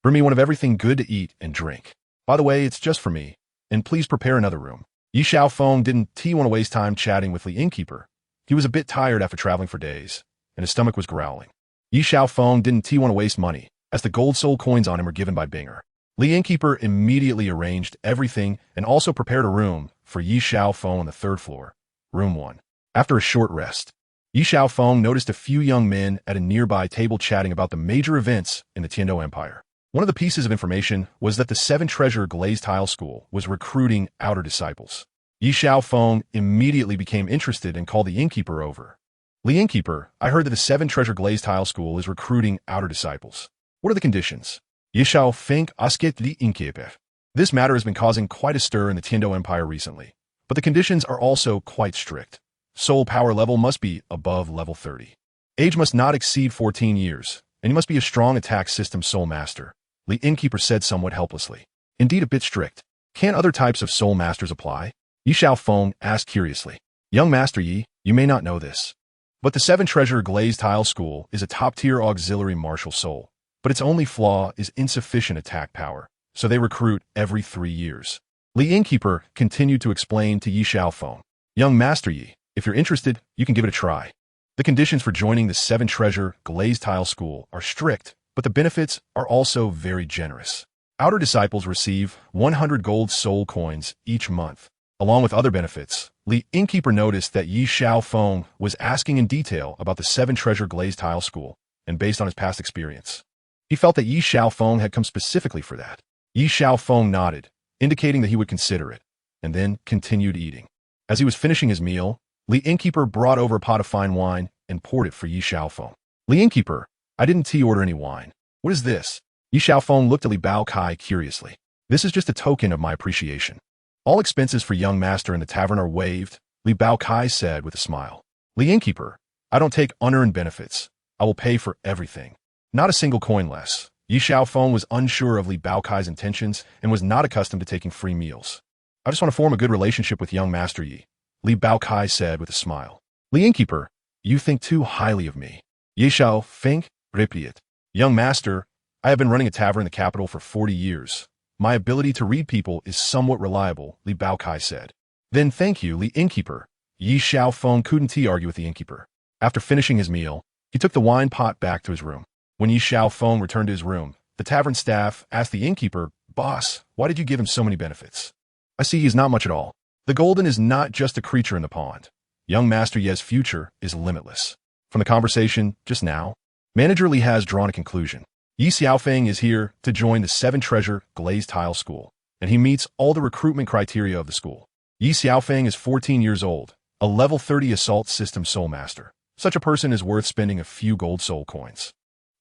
Bring me one of everything good to eat and drink. By the way, it's just for me, and please prepare another room. Ye Xiaofeng didn't want to waste time chatting with the innkeeper. He was a bit tired after traveling for days, and his stomach was growling. Ye Xiaofeng didn't want to waste money, as the gold soul coins on him were given by Binger. The innkeeper immediately arranged everything and also prepared a room for Ye Xiaofeng on the third floor, room 1. After a short rest, Ye Xiaofeng noticed a few young men at a nearby table chatting about the major events in the Tiandu Empire. One of the pieces of information was that the 7-treasure glazed tile school was recruiting outer disciples. Ye Xiaofeng immediately became interested and called the innkeeper over. Li innkeeper, I heard that the 7-treasure glazed tile school is recruiting outer disciples. What are the conditions? Ye Xiaofeng asket Li innkeeper. This matter has been causing quite a stir in the Tiandu Empire recently, but the conditions are also quite strict. Soul power level must be above level 30. Age must not exceed 14 years, and you must be a strong attack system soul master, the innkeeper said somewhat helplessly. Indeed a bit strict. Can other types of soul masters apply? Ye Xiaofeng asked curiously. Young master Yi, you may not know this, but the 7-treasure glazed tile school is a top-tier auxiliary martial soul, but its only flaw is insufficient attack power, so they recruit every 3 years. The innkeeper continued to explain to Ye Xiaofeng. Young master Yi, if you're interested, you can give it a try. The conditions for joining the 7-treasure glazed tile school are strict, but the benefits are also very generous. Outer disciples receive 100 gold soul coins each month, along with other benefits. The innkeeper noticed that Ye Xiaofeng was asking in detail about the 7-treasure glazed tile school, and based on his past experience, he felt that Ye Xiaofeng had come specifically for that. Ye Xiaofeng nodded, indicating that he would consider it, and then continued eating. As he was finishing his meal, the innkeeper brought over a pot of fine wine and poured it for Ye Xiaofeng. The innkeeper, I didn't order any wine. What is this? Ye Xiaofeng looked at Li Baokai curiously. This is just a token of my appreciation. All expenses for young master in the tavern are waived, Li Baokai said with a smile. The innkeeper, I don't take unearned benefits. I will pay for everything. Not a single coin less. Ye Xiaofeng was unsure of Li Baokai's intentions and was not accustomed to taking free meals. I just want to form a good relationship with young master Yi, Li Baokai said with a smile. The innkeeper, you think too highly of me. Ye Xiaofeng, repeat. Young master, I have been running a tavern in the capital for 40 years. My ability to read people is somewhat reliable, Li Baokai said. Then thank you, Li innkeeper. Ye Xiaofeng couldn't argue with the innkeeper. After finishing his meal, he took the wine pot back to his room. When Ye Xiaofeng returned to his room, the tavern staff asked the innkeeper, Boss, why did you give him so many benefits? I see he's not much at all. The golden is not just a creature in the pond. Young Master Ye's future is limitless. From the conversation just now, Manager Li has drawn a conclusion. Ye Xiaofeng is here to join the 7-treasure glazed tile school, and he meets all the recruitment criteria of the school. Ye Xiaofeng is 14 years old, a level 30 assault system soul master. Such a person is worth spending a few gold soul coins.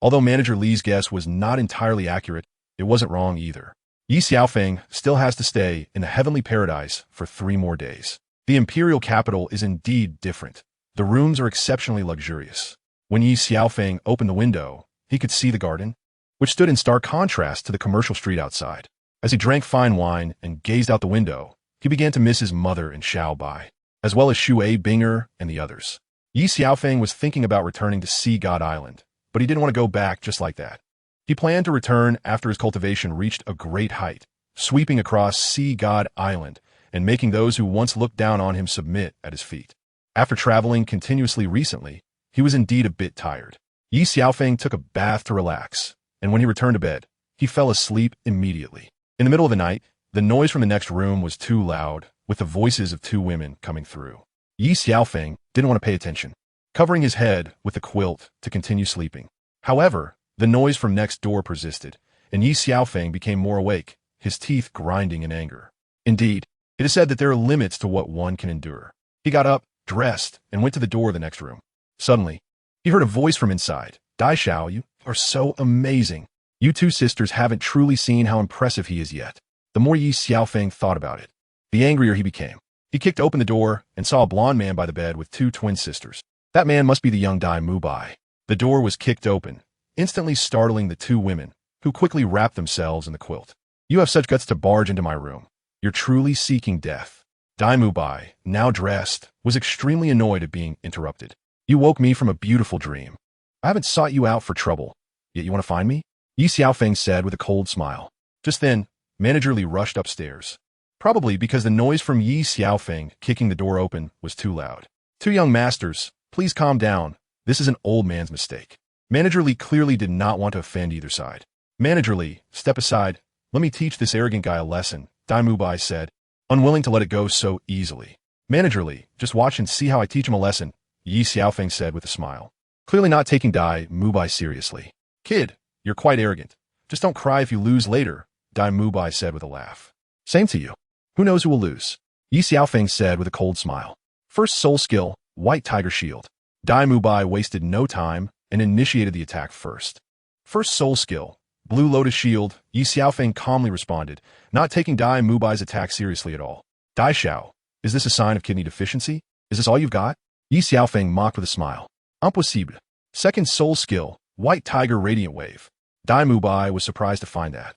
Although Manager Li's guess was not entirely accurate, it wasn't wrong either. Ye Xiaofeng still has to stay in the heavenly paradise for 3 more days. The imperial capital is indeed different. The rooms are exceptionally luxurious. When Ye Xiaofeng opened the window, he could see the garden, which stood in stark contrast to the commercial street outside. As he drank fine wine and gazed out the window, he began to miss his mother and Xiao Bai, as well as Shui Binger and the others. Ye Xiaofeng was thinking about returning to Sea God Island, but he didn't want to go back just like that. He planned to return after his cultivation reached a great height, sweeping across Sea God Island and making those who once looked down on him submit at his feet. After traveling continuously recently, he was indeed a bit tired. Ye Xiaofeng took a bath to relax, and when he returned to bed, he fell asleep immediately. In the middle of the night, the noise from the next room was too loud, with the voices of two women coming through. Ye Xiaofeng didn't want to pay attention, covering his head with a quilt to continue sleeping. However, the noise from next door persisted, and Ye Xiaofeng became more awake, his teeth grinding in anger. Indeed, it is said that there are limits to what one can endure. He got up, dressed, and went to the door of the next room. Suddenly, he heard a voice from inside. Dai Xiao, you are so amazing. You two sisters haven't truly seen how impressive he is yet. The more Ye Xiaofeng thought about it, the angrier he became. He kicked open the door and saw a blonde man by the bed with two twin sisters. That man must be the young Dai Mubai. The door was kicked open, instantly startling the two women, who quickly wrapped themselves in the quilt. You have such guts to barge into my room. You're truly seeking death. Dai Mubai, now dressed, was extremely annoyed at being interrupted. You woke me from a beautiful dream. I haven't sought you out for trouble, yet you want to find me? Ye Xiaofeng said with a cold smile. Just then, Manager Li rushed upstairs. Probably because the noise from Ye Xiaofeng kicking the door open was too loud. Two young masters, please calm down. This is an old man's mistake. Manager Li clearly did not want to offend either side. Manager Li, step aside. Let me teach this arrogant guy a lesson, Dai Mubai said, unwilling to let it go so easily. Manager Li, just watch and see how I teach him a lesson, Ye Xiaofeng said with a smile, clearly not taking Dai Mubai seriously. Kid, you're quite arrogant. Just don't cry if you lose later, Dai Mubai said with a laugh. Same to you. Who knows who will lose? Ye Xiaofeng said with a cold smile. First soul skill, White Tiger Shield. Dai Mubai wasted no time and initiated the attack first. First soul skill, Blue Lotus Shield, Ye Xiaofeng calmly responded, not taking Dai Mubai's attack seriously at all. Dai Xiao, is this a sign of kidney deficiency? Is this all you've got? Ye Xiaofeng mocked with a smile. Impossible. Second soul skill, White Tiger Radiant Wave. Dai Mubai was surprised to find that.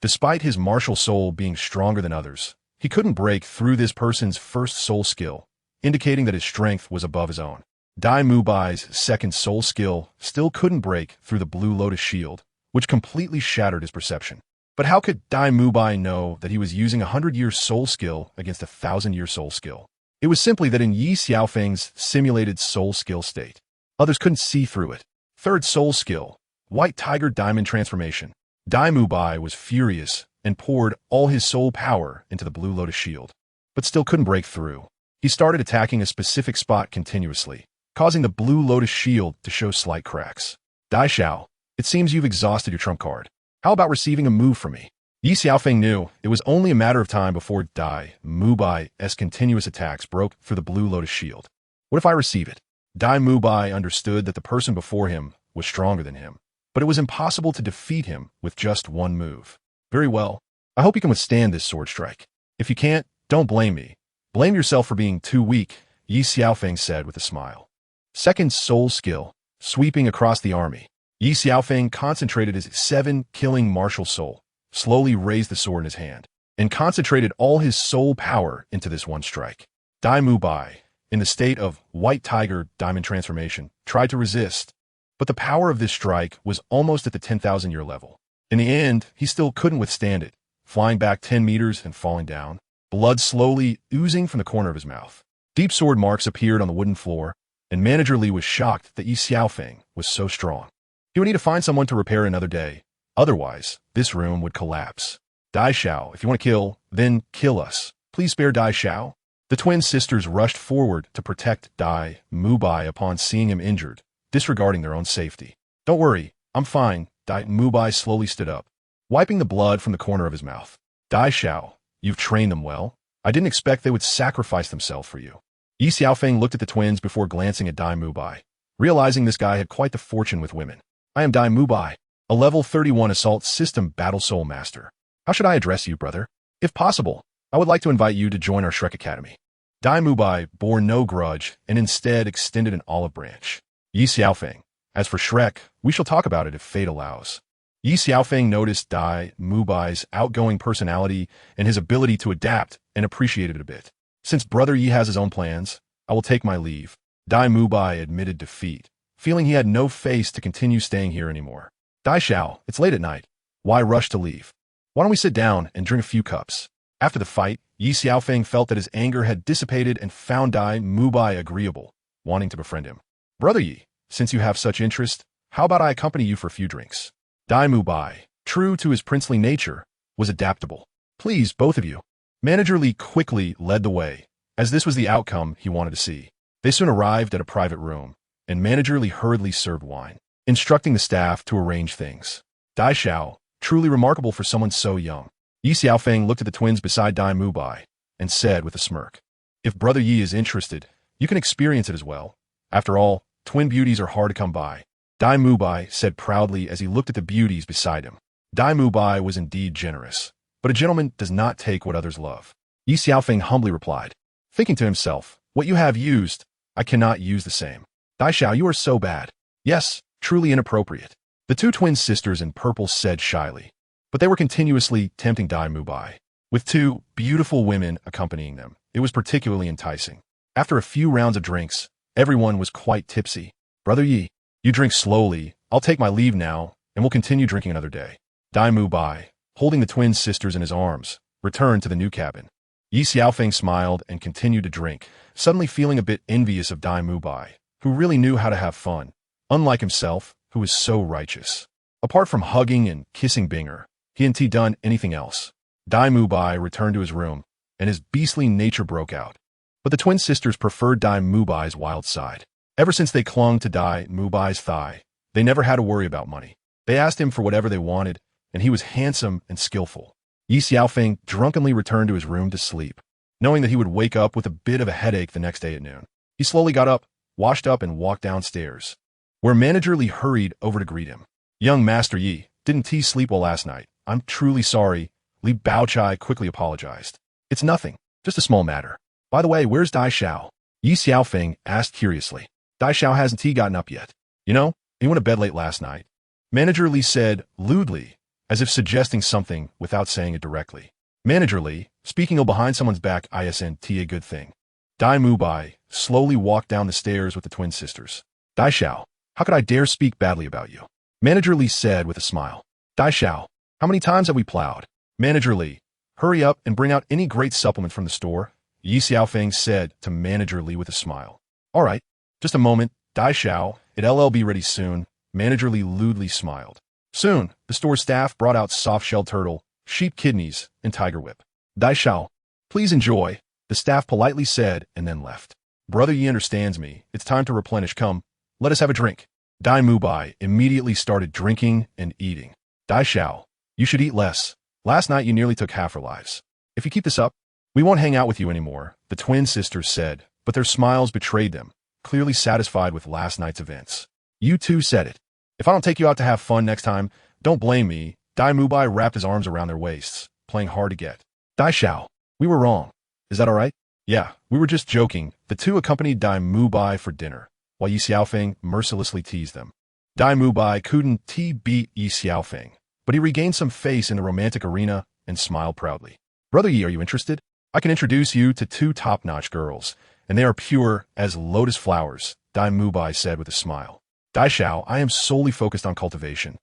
Despite his martial soul being stronger than others, he couldn't break through this person's first soul skill, indicating that his strength was above his own. Dai Mubai's second soul skill still couldn't break through the Blue Lotus Shield, which completely shattered his perception. But how could Dai Mubai know that he was using a 100-year soul skill against a 1,000-year soul skill? It was simply that in Ye Xiaofeng's simulated soul skill state, others couldn't see through it. Third soul skill, White Tiger Diamond Transformation. Dai Mubai was furious and poured all his soul power into the Blue Lotus Shield, but still couldn't break through. He started attacking a specific spot continuously, causing the Blue Lotus Shield to show slight cracks. Dai Xiao, it seems you've exhausted your trump card. How about receiving a move from me? Ye Xiaofeng knew it was only a matter of time before Dai Mubai's continuous attacks broke through the Blue Lotus Shield. What if I receive it? Dai Mubai understood that the person before him was stronger than him, but it was impossible to defeat him with just one move. Very well. I hope you can withstand this sword strike. If you can't, don't blame me. Blame yourself for being too weak, Ye Xiaofeng said with a smile. Second soul skill, sweeping across the army. Ye Xiaofeng concentrated his 7 killing martial soul, slowly raised the sword in his hand, and concentrated all his soul power into this one strike. Dai Mubai, in the state of White Tiger Diamond Transformation, tried to resist, but the power of this strike was almost at the 10,000-year level. In the end, he still couldn't withstand it, flying back 10 meters and falling down, blood slowly oozing from the corner of his mouth. Deep sword marks appeared on the wooden floor, and Manager Li was shocked that Ye Xiaofeng was so strong. He would need to find someone to repair another day. Otherwise, this room would collapse. Dai Xiao, if you want to kill, then kill us. Please spare Dai Xiao. The twin sisters rushed forward to protect Dai Mubai upon seeing him injured, disregarding their own safety. Don't worry, I'm fine. Dai Mubai slowly stood up, wiping the blood from the corner of his mouth. Dai Xiao, you've trained them well. I didn't expect they would sacrifice themselves for you. Ye Xiaofeng looked at the twins before glancing at Dai Mubai, realizing this guy had quite the fortune with women. I am Dai Mubai, a level 31 Assault System Battle Soul Master. How should I address you, brother? If possible, I would like to invite you to join our Shrek Academy. Dai Mubai bore no grudge and instead extended an olive branch. Ye Xiaofeng, as for Shrek, we shall talk about it if fate allows. Ye Xiaofeng noticed Dai Mubai's outgoing personality and his ability to adapt and appreciated it a bit. Since Brother Yi has his own plans, I will take my leave. Dai Mubai admitted defeat, feeling he had no face to continue staying here anymore. Dai Xiao, it's late at night. Why rush to leave? Why don't we sit down and drink a few cups? After the fight, Ye Xiaofeng felt that his anger had dissipated and found Dai Mubai agreeable, wanting to befriend him. Brother Yi, since you have such interest, how about I accompany you for a few drinks? Dai Mubai, true to his princely nature, was adaptable. Please, both of you. Manager Li quickly led the way, as this was the outcome he wanted to see. They soon arrived at a private room, and Manager Li hurriedly served wine, instructing the staff to arrange things. Dai Xiao, truly remarkable for someone so young. Ye Xiaofeng looked at the twins beside Dai Mubai and said with a smirk, "If Brother Yi is interested, you can experience it as well. After all, twin beauties are hard to come by." Dai Mubai said proudly as he looked at the beauties beside him. Dai Mubai was indeed generous, but a gentleman does not take what others love. Ye Xiaofeng humbly replied, thinking to himself, "What you have used, I cannot use the same. Dai Xiao, you are so bad. Yes, truly inappropriate." The two twin sisters in purple said shyly, but they were continuously tempting Dai Mubai. With two beautiful women accompanying them, it was particularly enticing. After a few rounds of drinks, everyone was quite tipsy. "Brother Yi, you drink slowly. I'll take my leave now, and we'll continue drinking another day." Dai Mubai, holding the twin sisters in his arms, returned to the new cabin. Ye Xiaofeng smiled and continued to drink, suddenly feeling a bit envious of Dai Mubai, who really knew how to have fun, unlike himself, who was so righteous. Apart from hugging and kissing Binger, he hadn't done anything else. Dai Mubai returned to his room, and his beastly nature broke out. But the twin sisters preferred Dai Mubai's wild side. Ever since they clung to Dai Mubai's thigh, they never had to worry about money. They asked him for whatever they wanted, and he was handsome and skillful. Ye Xiaofeng drunkenly returned to his room to sleep, knowing that he would wake up with a bit of a headache the next day at noon. He slowly got up, washed up, and walked downstairs, where Manager Li hurried over to greet him. "Young Master Yi, didn't T sleep well last night? I'm truly sorry." Li Baochai quickly apologized. "It's nothing, just a small matter. By the way, where's Dai Xiao?" Ye Xiaofeng asked curiously. "Dai Xiao hasn't gotten up yet. You know, he went to bed late last night." Manager Li said lewdly, as if suggesting something without saying it directly. Manager Li, speaking ill behind someone's back isn't a good thing. Dai Mubai slowly walked down the stairs with the twin sisters. "Dai Xiao, how could I dare speak badly about you?" Manager Li said with a smile. "Dai Xiao, how many times have we plowed?" Manager Li, hurry up and bring out any great supplement from the store, Ye Xiaofeng said to Manager Li with a smile. "All right, just a moment, Dai Xiao, it'll be ready soon." Manager Li lewdly smiled. Soon, the store staff brought out soft-shelled turtle, sheep kidneys, and tiger whip. "Dai Xiao, please enjoy," the staff politely said and then left. "Brother Yi understands me. It's time to replenish. Come, let us have a drink." Dai Mubai immediately started drinking and eating. "Dai Xiao, you should eat less. Last night you nearly took half our lives. If you keep this up, we won't hang out with you anymore," the twin sisters said, but their smiles betrayed them, clearly satisfied with last night's events. "You two said it. If I don't take you out to have fun next time, don't blame me." Dai Mubai wrapped his arms around their waists, playing hard to get. "Dai Xiao, we were wrong. Is that all right?" "Yeah, we were just joking." The two accompanied Dai Mubai for dinner, while Ye Xiaofeng mercilessly teased them. Dai Mubai couldn't beat Ye Xiaofeng, but he regained some face in the romantic arena and smiled proudly. "Brother Yi, are you interested? I can introduce you to two top-notch girls, and they are pure as lotus flowers," Dai Mubai said with a smile. "Dai Xiao, I am solely focused on cultivation.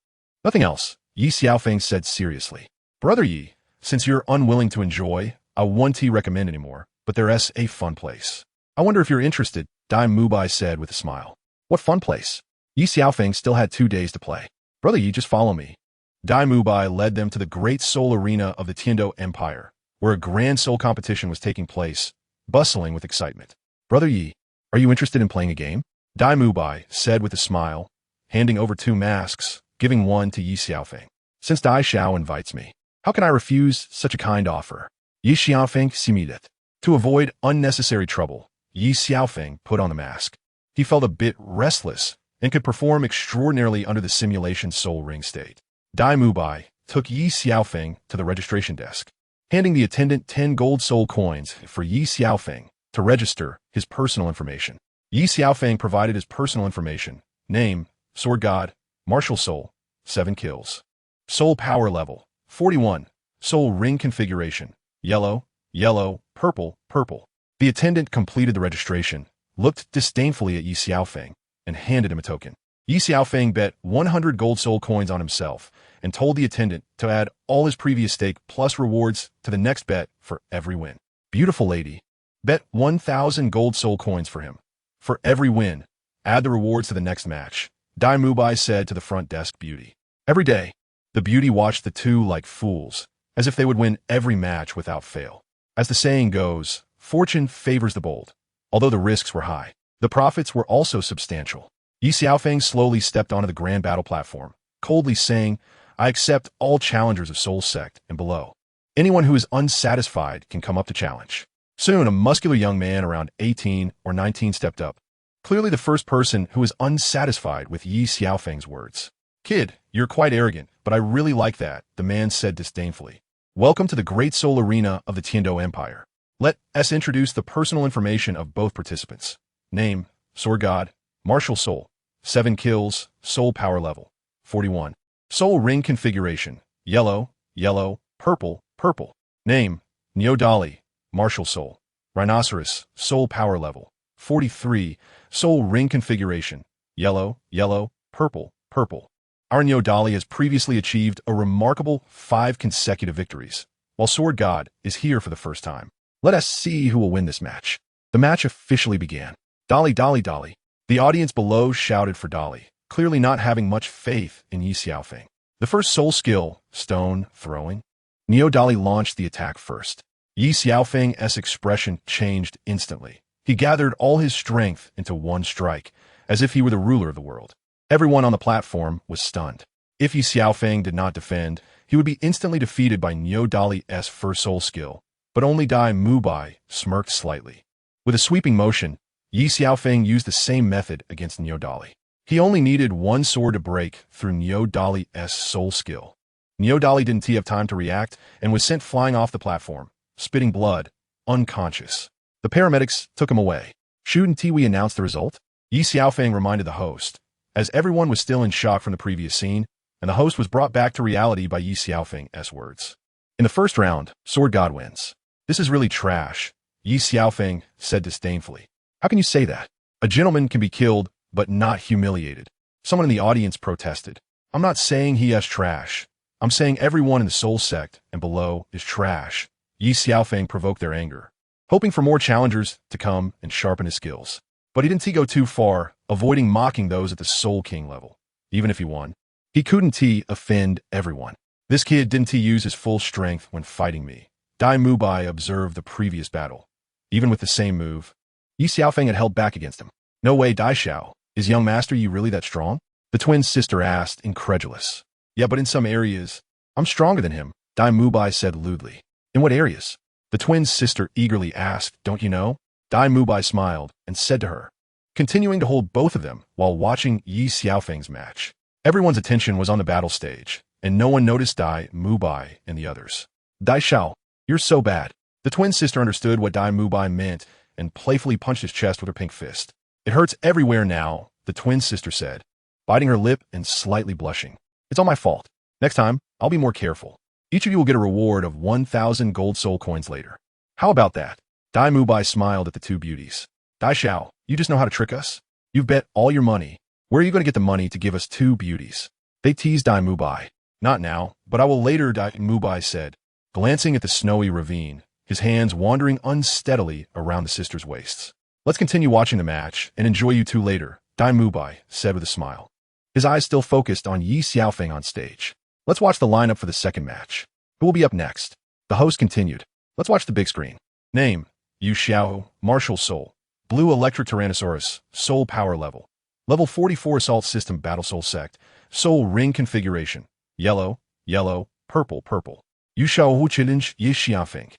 Nothing else," Ye Xiaofeng said seriously. "Brother Yi, since you're unwilling to enjoy, I won't recommend anymore, but there's a fun place. I wonder if you're interested," Dai Mubai said with a smile. "What fun place?" Ye Xiaofeng still had 2 days to play. "Brother Yi, just follow me." Dai Mubai led them to the great soul arena of the Tiando Empire, where a grand soul competition was taking place, bustling with excitement. "Brother Yi, are you interested in playing a game?" Dai Mubai said with a smile, handing over 2 masks, giving one to Ye Xiaofeng. "Since Dai Xiao invites me, how can I refuse such a kind offer?" Ye Xiaofeng similed. To avoid unnecessary trouble, Ye Xiaofeng put on the mask. He felt a bit restless and could perform extraordinarily under the simulation soul ring state. Dai Mubai took Ye Xiaofeng to the registration desk, handing the attendant 10 gold soul coins for Ye Xiaofeng to register his personal information. Ye Xiaofeng provided his personal information: name, sword god, martial soul, 7 kills. Soul power level, 41. Soul ring configuration, yellow, yellow, purple, purple. The attendant completed the registration, looked disdainfully at Ye Xiaofeng, and handed him a token. Ye Xiaofeng bet 100 gold soul coins on himself and told the attendant to add all his previous stake plus rewards to the next bet for every win. Beautiful lady, bet 1,000 gold soul coins for him. For every win, add the rewards to the next match, Dai Mubai said to the front desk beauty. Every day, The beauty watched the two like fools, as if they would win every match without fail. As the saying goes, fortune favors the bold. Although the risks were high, the profits were also substantial. Ye Xiaofeng slowly stepped onto the grand battle platform, coldly saying, "I accept all challengers of Soul Sect and below. Anyone who is unsatisfied can come up to challenge." Soon, a muscular young man around 18 or 19 stepped up, clearly the first person who was unsatisfied with Ye Xiaofeng's words. "Kid, you're quite arrogant, but I really like that," the man said disdainfully. "Welcome to the Great Soul Arena of the Tianji Empire. Let us introduce the personal information of both participants. Name, Sword God, Martial Soul. 7 kills, Soul Power Level, 41. Soul Ring Configuration, Yellow, Yellow, Purple, Purple. Name, Neodali, Martial Soul. Rhinoceros, Soul Power Level, 43. Soul Ring Configuration, Yellow, Yellow, Purple, Purple. Our Neodali has previously achieved a remarkable 5 consecutive victories, while Sword God is here for the first time. Let us see who will win this match." The match officially began. "Dolly, Dolly, Dolly." The audience below shouted for Dolly, clearly not having much faith in Ye Xiaofeng. The first soul skill, stone throwing. Neodali launched the attack first. Ye Xiaofeng's expression changed instantly. He gathered all his strength into one strike, as if he were the ruler of the world. Everyone on the platform was stunned. If Ye Xiaofeng did not defend, he would be instantly defeated by Neodali's first soul skill, but only Dai Mubai smirked slightly. With a sweeping motion, Ye Xiaofeng used the same method against Neodali. He only needed one sword to break through Neodali's soul skill. Neodali didn't have time to react and was sent flying off the platform, spitting blood, unconscious. The paramedics took him away. "Shouldn't we announce the result?" Ye Xiaofeng reminded the host, as everyone was still in shock from the previous scene, and the host was brought back to reality by Ye Xiaofeng's words. "In the first round, Sword God wins." "This is really trash," Ye Xiaofeng said disdainfully. "How can you say that? A gentleman can be killed, but not humiliated." Someone in the audience protested. "I'm not saying he is trash. I'm saying everyone in the Soul Sect and below is trash." Ye Xiaofeng provoked their anger, hoping for more challengers to come and sharpen his skills. But he didn't go too far, avoiding mocking those at the Soul King level. Even if he won, he couldn't offend everyone. "This kid didn't use his full strength when fighting me." Dai Mubai observed the previous battle. Even with the same move, Ye Xiaofeng had held back against him. "No way, Dai Xiao. Is young master you really that strong?" The twin sister asked, incredulous. "Yeah, but in some areas, I'm stronger than him," Dai Mubai said lewdly. "In what areas?" The twin sister eagerly asked. "Don't you know?" Dai Mubai smiled and said to her, continuing to hold both of them while watching Ye Xiaofeng's match. Everyone's attention was on the battle stage, and no one noticed Dai Mubai and the others. "Dai Xiao, you're so bad." The twin sister understood what Dai Mubai meant and playfully punched his chest with her pink fist. "It hurts everywhere now," the twin sister said, biting her lip and slightly blushing. "It's all my fault. Next time, I'll be more careful. Each of you will get a reward of 1,000 gold soul coins later." "How about that?" Dai Mubai smiled at the two beauties. "Dai Xiao, you just know how to trick us? You've bet all your money. Where are you going to get the money to give us 2 beauties?" They teased Dai Mubai. "Not now, but I will later," Dai Mubai said, glancing at the snowy ravine, his hands wandering unsteadily around the sisters' waists. "Let's continue watching the match and enjoy you two later," Dai Mubai said with a smile, his eyes still focused on Ye Xiaofeng on stage. "Let's watch the lineup for the second match. Who will be up next?" The host continued. "Let's watch the big screen. Name, Ye Xiao, Martial Soul. Blue Electric Tyrannosaurus, Soul Power Level. Level 44 Assault System Battle Soul Sect. Soul Ring Configuration. Yellow, Yellow, Purple, Purple. Ye Xiao Challenge Ye Xiaofeng."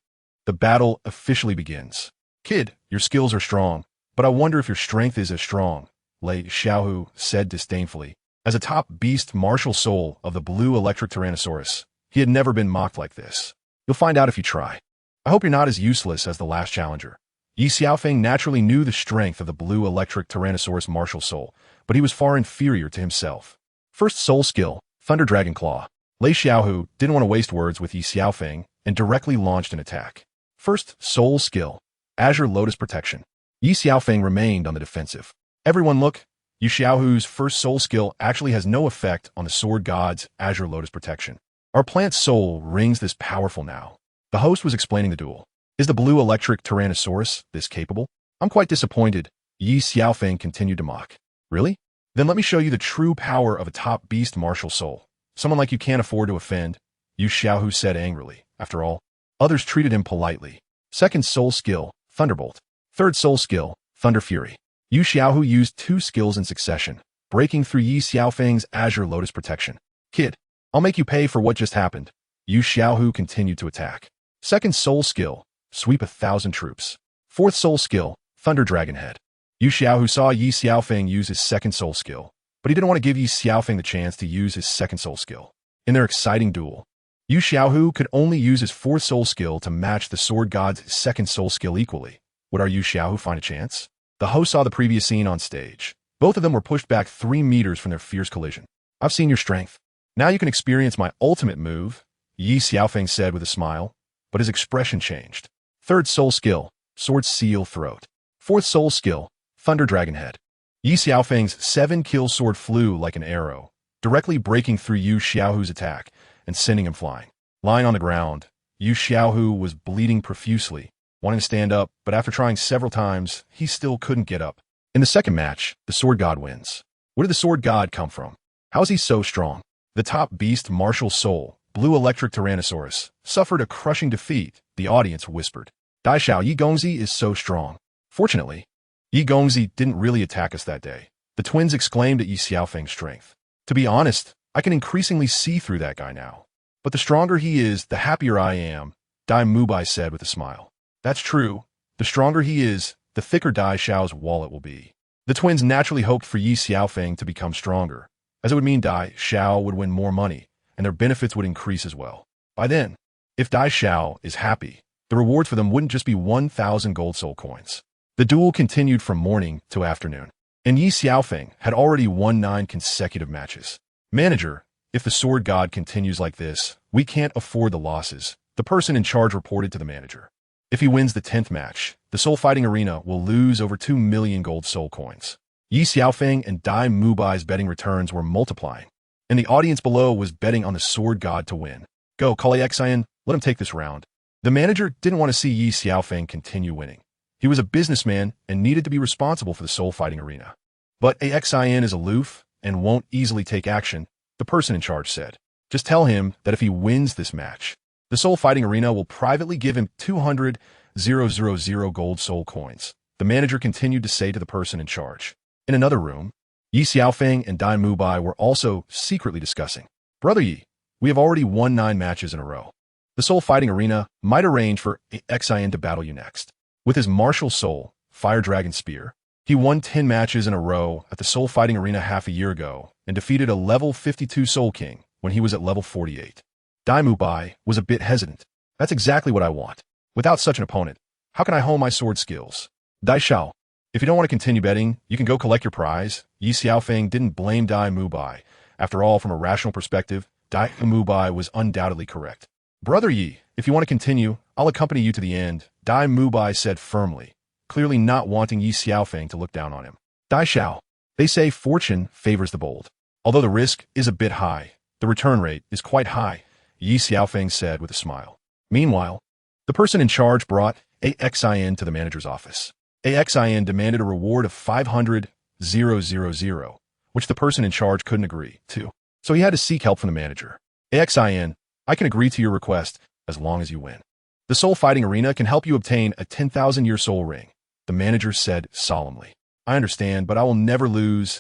The battle officially begins. "Kid, your skills are strong, but I wonder if your strength is as strong," Ye Xiaohu said disdainfully. As a top beast martial soul of the blue electric Tyrannosaurus, he had never been mocked like this. "You'll find out if you try. I hope you're not as useless as the last challenger." Ye Xiaofeng naturally knew the strength of the blue electric Tyrannosaurus martial soul, but he was far inferior to himself. First soul skill, Thunder Dragon Claw. Ye Xiaohu didn't want to waste words with Ye Xiaofeng and directly launched an attack. First soul skill, Azure Lotus Protection. Ye Xiaofeng remained on the defensive. "Everyone look, Ye Xiaohu's first soul skill actually has no effect on the sword god's Azure Lotus Protection. Our plant soul rings this powerful now." The host was explaining the duel. "Is the blue electric Tyrannosaurus this capable? I'm quite disappointed," Ye Xiaofeng continued to mock. "Really? Then let me show you the true power of a top beast martial soul." Someone like you can't afford to offend, Ye Xiaofeng said angrily. After all, others treated him politely. Second soul skill, Thunderbolt. Third soul skill, Thunder Fury. Ye Xiaofeng used 2 skills in succession, breaking through Ye Xiaofeng's Azure Lotus protection. Kid, I'll make you pay for what just happened. Ye Xiaofeng continued to attack. Second soul skill, Sweep 1,000 troops. Fourth soul skill, Thunder Dragon Head. Ye Xiaofeng saw Ye Xiaofeng use his second soul skill, but he didn't want to give Ye Xiaofeng the chance to use his second soul skill. In their exciting duel, Ye Xiaofeng could only use his fourth soul skill to match the sword god's second soul skill equally. Would our Ye Xiaofeng find a chance? The host saw the previous scene on stage. Both of them were pushed back 3 meters from their fierce collision. I've seen your strength. Now you can experience my ultimate move, Ye Xiaofeng said with a smile, but his expression changed. Third soul skill, Sword Seal Throat. Fourth soul skill, Thunder Dragon Head. Ye Xiaofeng's 7-kill sword flew like an arrow, directly breaking through Ye Xiaofeng's attack and sending him flying. Lying on the ground, Ye Xiaofeng was bleeding profusely, wanting to stand up, but after trying several times, he still couldn't get up. In the second match, the sword god wins. Where did the sword god come from? How is he so strong? The top beast martial soul, Blue Electric Tyrannosaurus, suffered a crushing defeat, the audience whispered. Dai Xiao Ye Gongzi is so strong. Fortunately, Ye Gongzi didn't really attack us that day. The twins exclaimed at Ye Xiaofeng's strength. To be honest, I can increasingly see through that guy now. But the stronger he is, the happier I am, Dai Mubai said with a smile. That's true. The stronger he is, the thicker Dai Xiao's wallet will be. The twins naturally hoped for Ye Xiaofeng to become stronger, as it would mean Dai Xiao would win more money, and their benefits would increase as well. By then, if Dai Xiao is happy, the rewards for them wouldn't just be 1,000 gold soul coins. The duel continued from morning to afternoon, and Ye Xiaofeng had already won 9 consecutive matches. Manager, if the sword god continues like this, we can't afford the losses, the person in charge reported to the manager. If he wins the 10th match, the soul fighting arena will lose over 2 million gold soul coins. Ye Xiaofeng and Dai Mubai's betting returns were multiplying, and the audience below was betting on the sword god to win. Go, call Xian, let him take this round. The manager didn't want to see Ye Xiaofeng continue winning. He was a businessman and needed to be responsible for the soul fighting arena. But Xian is aloof and won't easily take action, the person in charge said. Just tell him that if he wins this match, the soul fighting arena will privately give him 200,000 gold soul coins, the manager continued to say to the person in charge. In another room, Ye Xiaofeng and Dai Mubai were also secretly discussing. Brother Yi, we have already won 9 matches in a row. The soul fighting arena might arrange for Xian to battle you next. With his martial soul, Fire Dragon Spear, he won 10 matches in a row at the soul fighting arena half a year ago and defeated a level 52 Soul King when he was at level 48. Dai Mubai was a bit hesitant. That's exactly what I want. Without such an opponent, how can I hone my sword skills? Dai Xiao, if you don't want to continue betting, you can go collect your prize. Ye Xiaofeng didn't blame Dai Mubai. After all, from a rational perspective, Dai Mubai was undoubtedly correct. Brother Yi, if you want to continue, I'll accompany you to the end, Dai Mubai said firmly, clearly not wanting Ye Xiaofeng to look down on him. Dai Xiao, they say fortune favors the bold. Although the risk is a bit high, the return rate is quite high, Ye Xiaofeng said with a smile. Meanwhile, the person in charge brought Xian to the manager's office. Xian demanded a reward of 500,000, which the person in charge couldn't agree to. So he had to seek help from the manager. Xian, I can agree to your request as long as you win. The soul fighting arena can help you obtain a 10,000-year soul ring, the manager said solemnly. I understand, but I will never lose.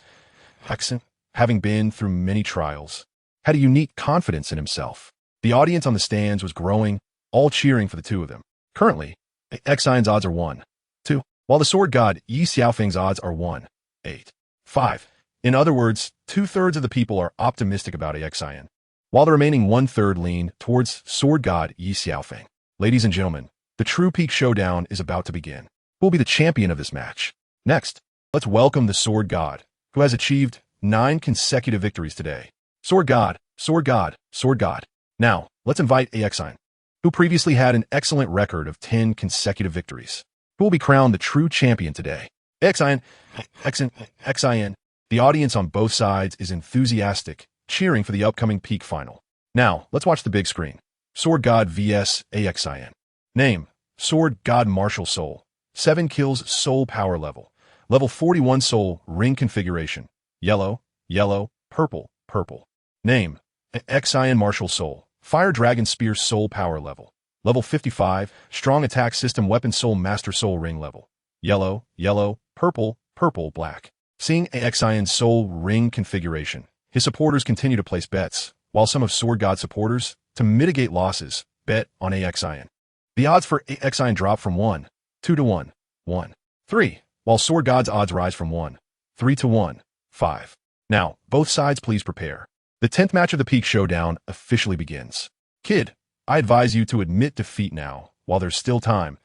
Xian, having been through many trials, had a unique confidence in himself. The audience on the stands was growing, all cheering for the two of them. Currently, Xian's odds are 1-2, while the sword god Ye Xiaofeng's odds are 1-8-5. In other words, 2/3 of the people are optimistic about Xian, while the remaining 1/3 lean towards sword god Ye Xiaofeng. Ladies and gentlemen, the true peak showdown is about to begin. Who will be the champion of this match? Next, let's welcome the sword god, who has achieved 9 consecutive victories today. Sword god, sword god, sword god. Now, let's invite Xian, who previously had an excellent record of 10 consecutive victories. Who will be crowned the true champion today? Xian. The audience on both sides is enthusiastic, cheering for the upcoming peak final. Now, let's watch the big screen. Sword God vs. Xian. Name, Sword God Martial Soul. 7 kills soul power level. Level 41 soul ring configuration. Yellow, yellow, purple, purple. Name, Xian Martial Soul. Fire Dragon Spear Soul Power Level. Level 55. Strong Attack System Weapon Soul Master Soul Ring Level. Yellow, yellow, purple, purple, black. Seeing Xian's Soul Ring configuration, his supporters continue to place bets, while some of Sword God supporters, to mitigate losses, bet on Xian. The odds for Xian drop from 1, 2 to 1, 1, 3, while Sword God's odds rise from 1, 3 to 1, 5. Now, both sides please prepare. The 10th match of the Peak Showdown officially begins. Kid, I advise you to admit defeat now, while there's still time,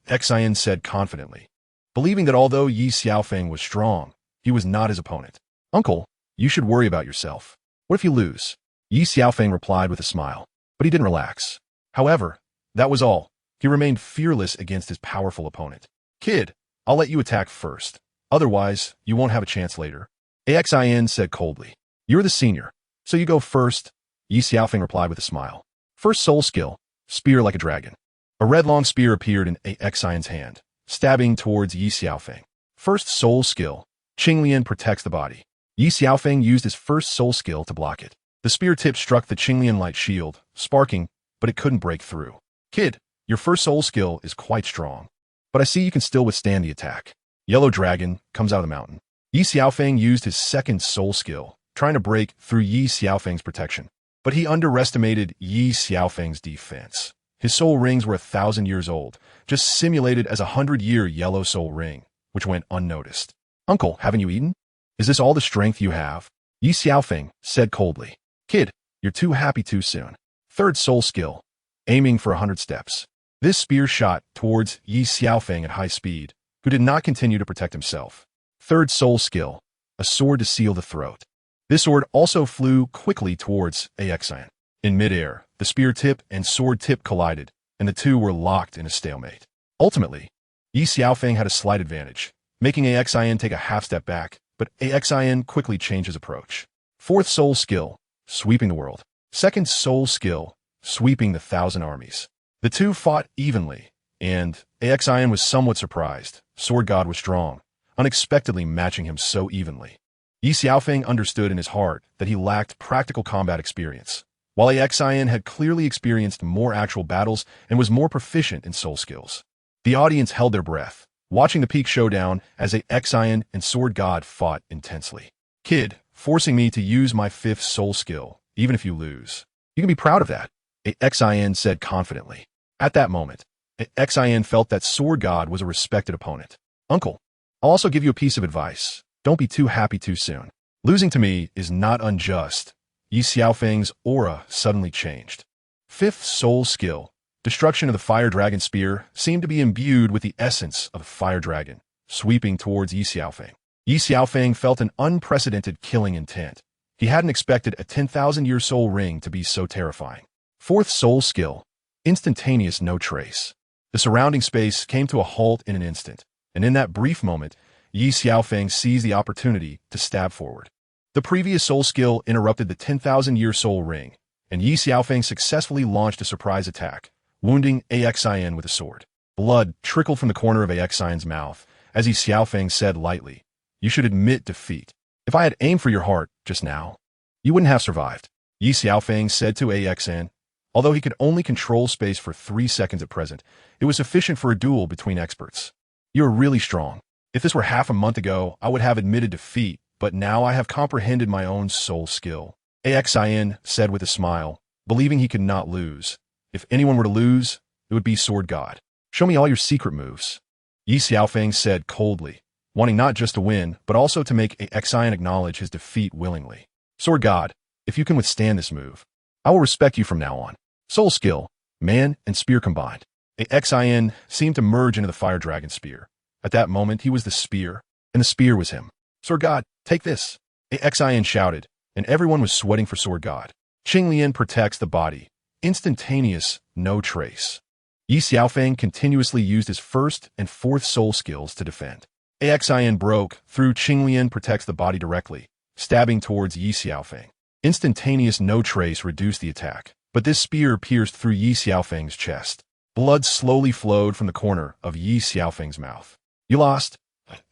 Xian said confidently, believing that although Ye Xiaofeng was strong, he was not his opponent. Uncle, you should worry about yourself. What if you lose? Ye Xiaofeng replied with a smile, but he didn't relax. However, that was all. He remained fearless against his powerful opponent. Kid, I'll let you attack first. Otherwise, you won't have a chance later. Xian said coldly. You're the senior, so you go first. Ye Xiaofeng replied with a smile. First soul skill, spear like a dragon. A red long spear appeared in Xian's hand, stabbing towards Ye Xiaofeng. First soul skill, Qinglian protects the body. Ye Xiaofeng used his first soul skill to block it. The spear tip struck the Qinglian light shield, sparking, but it couldn't break through. Kid, your first soul skill is quite strong, but I see you can still withstand the attack. Yellow dragon comes out of the mountain. Ye Xiaofeng used his second soul skill, trying to break through Ye Xiaofeng's protection. But he underestimated Ye Xiaofeng's defense. His soul rings were 1,000 years old, just simulated as a 100-year yellow soul ring, which went unnoticed. Uncle, haven't you eaten? Is this all the strength you have? Ye Xiaofeng said coldly. Kid, you're too happy too soon. Third soul skill, aiming for 100 steps. This spear shot towards Ye Xiaofeng at high speed, who did not continue to protect himself. Third soul skill, a sword to seal the throat. This sword also flew quickly towards Xian. In midair, the spear tip and sword tip collided, and the two were locked in a stalemate. Ultimately, Ye Xiaofeng had a slight advantage, making Xian take a half step back, but Xian quickly changed his approach. Fourth soul skill, sweeping the world. Second soul skill, sweeping the 1,000 armies. The two fought evenly, and Xian was somewhat surprised. Sword God was strong, unexpectedly matching him so evenly. Ye Xiaofeng understood in his heart that he lacked practical combat experience, while Xian had clearly experienced more actual battles and was more proficient in soul skills. The audience held their breath, watching the Peak Showdown as Xian and Sword God fought intensely. Kid, forcing me to use my fifth soul skill, even if you lose. You can be proud of that, Xian said confidently. At that moment, Xian felt that Sword God was a respected opponent. Uncle, I'll also give you a piece of advice. Don't be too happy too soon. Losing to me is not unjust. Ye Xiaofeng's aura suddenly changed. Fifth soul skill, destruction of the fire dragon spear, seemed to be imbued with the essence of the fire dragon, sweeping towards Ye Xiaofeng. Ye Xiaofeng felt an unprecedented killing intent. He hadn't expected a 10,000-year soul ring to be so terrifying. Fourth soul skill, instantaneous no trace. The surrounding space came to a halt in an instant, and in that brief moment, Ye Xiaofeng seized the opportunity to stab forward. The previous soul skill interrupted the 10,000-year soul ring, and Ye Xiaofeng successfully launched a surprise attack, wounding Xian with a sword. Blood trickled from the corner of Xian's mouth, as Ye Xiaofeng said lightly, You should admit defeat. If I had aimed for your heart just now, you wouldn't have survived. Ye Xiaofeng said to Xian. Although he could only control space for 3 seconds at present, it was sufficient for a duel between experts. You're really strong. If this were half a month ago, I would have admitted defeat, but now I have comprehended my own soul skill. Xian said with a smile, believing he could not lose. If anyone were to lose, it would be Sword God. Show me all your secret moves. Ye Xiaofeng said coldly, wanting not just to win, but also to make Xian acknowledge his defeat willingly. Sword God, if you can withstand this move, I will respect you from now on. Soul skill, man and spear combined. Xian seemed to merge into the fire dragon spear. At that moment, he was the spear, and the spear was him. Sword God, take this. Xian shouted, and everyone was sweating for Sword God. Qinglian protects the body. Instantaneous, no trace. Ye Xiaofeng continuously used his first and fourth soul skills to defend. Xian broke through Qinglian protects the body directly, stabbing towards Ye Xiaofeng. Instantaneous no trace reduced the attack, but this spear pierced through Ye Xiaofeng's chest. Blood slowly flowed from the corner of Ye Xiaofeng's mouth. You lost,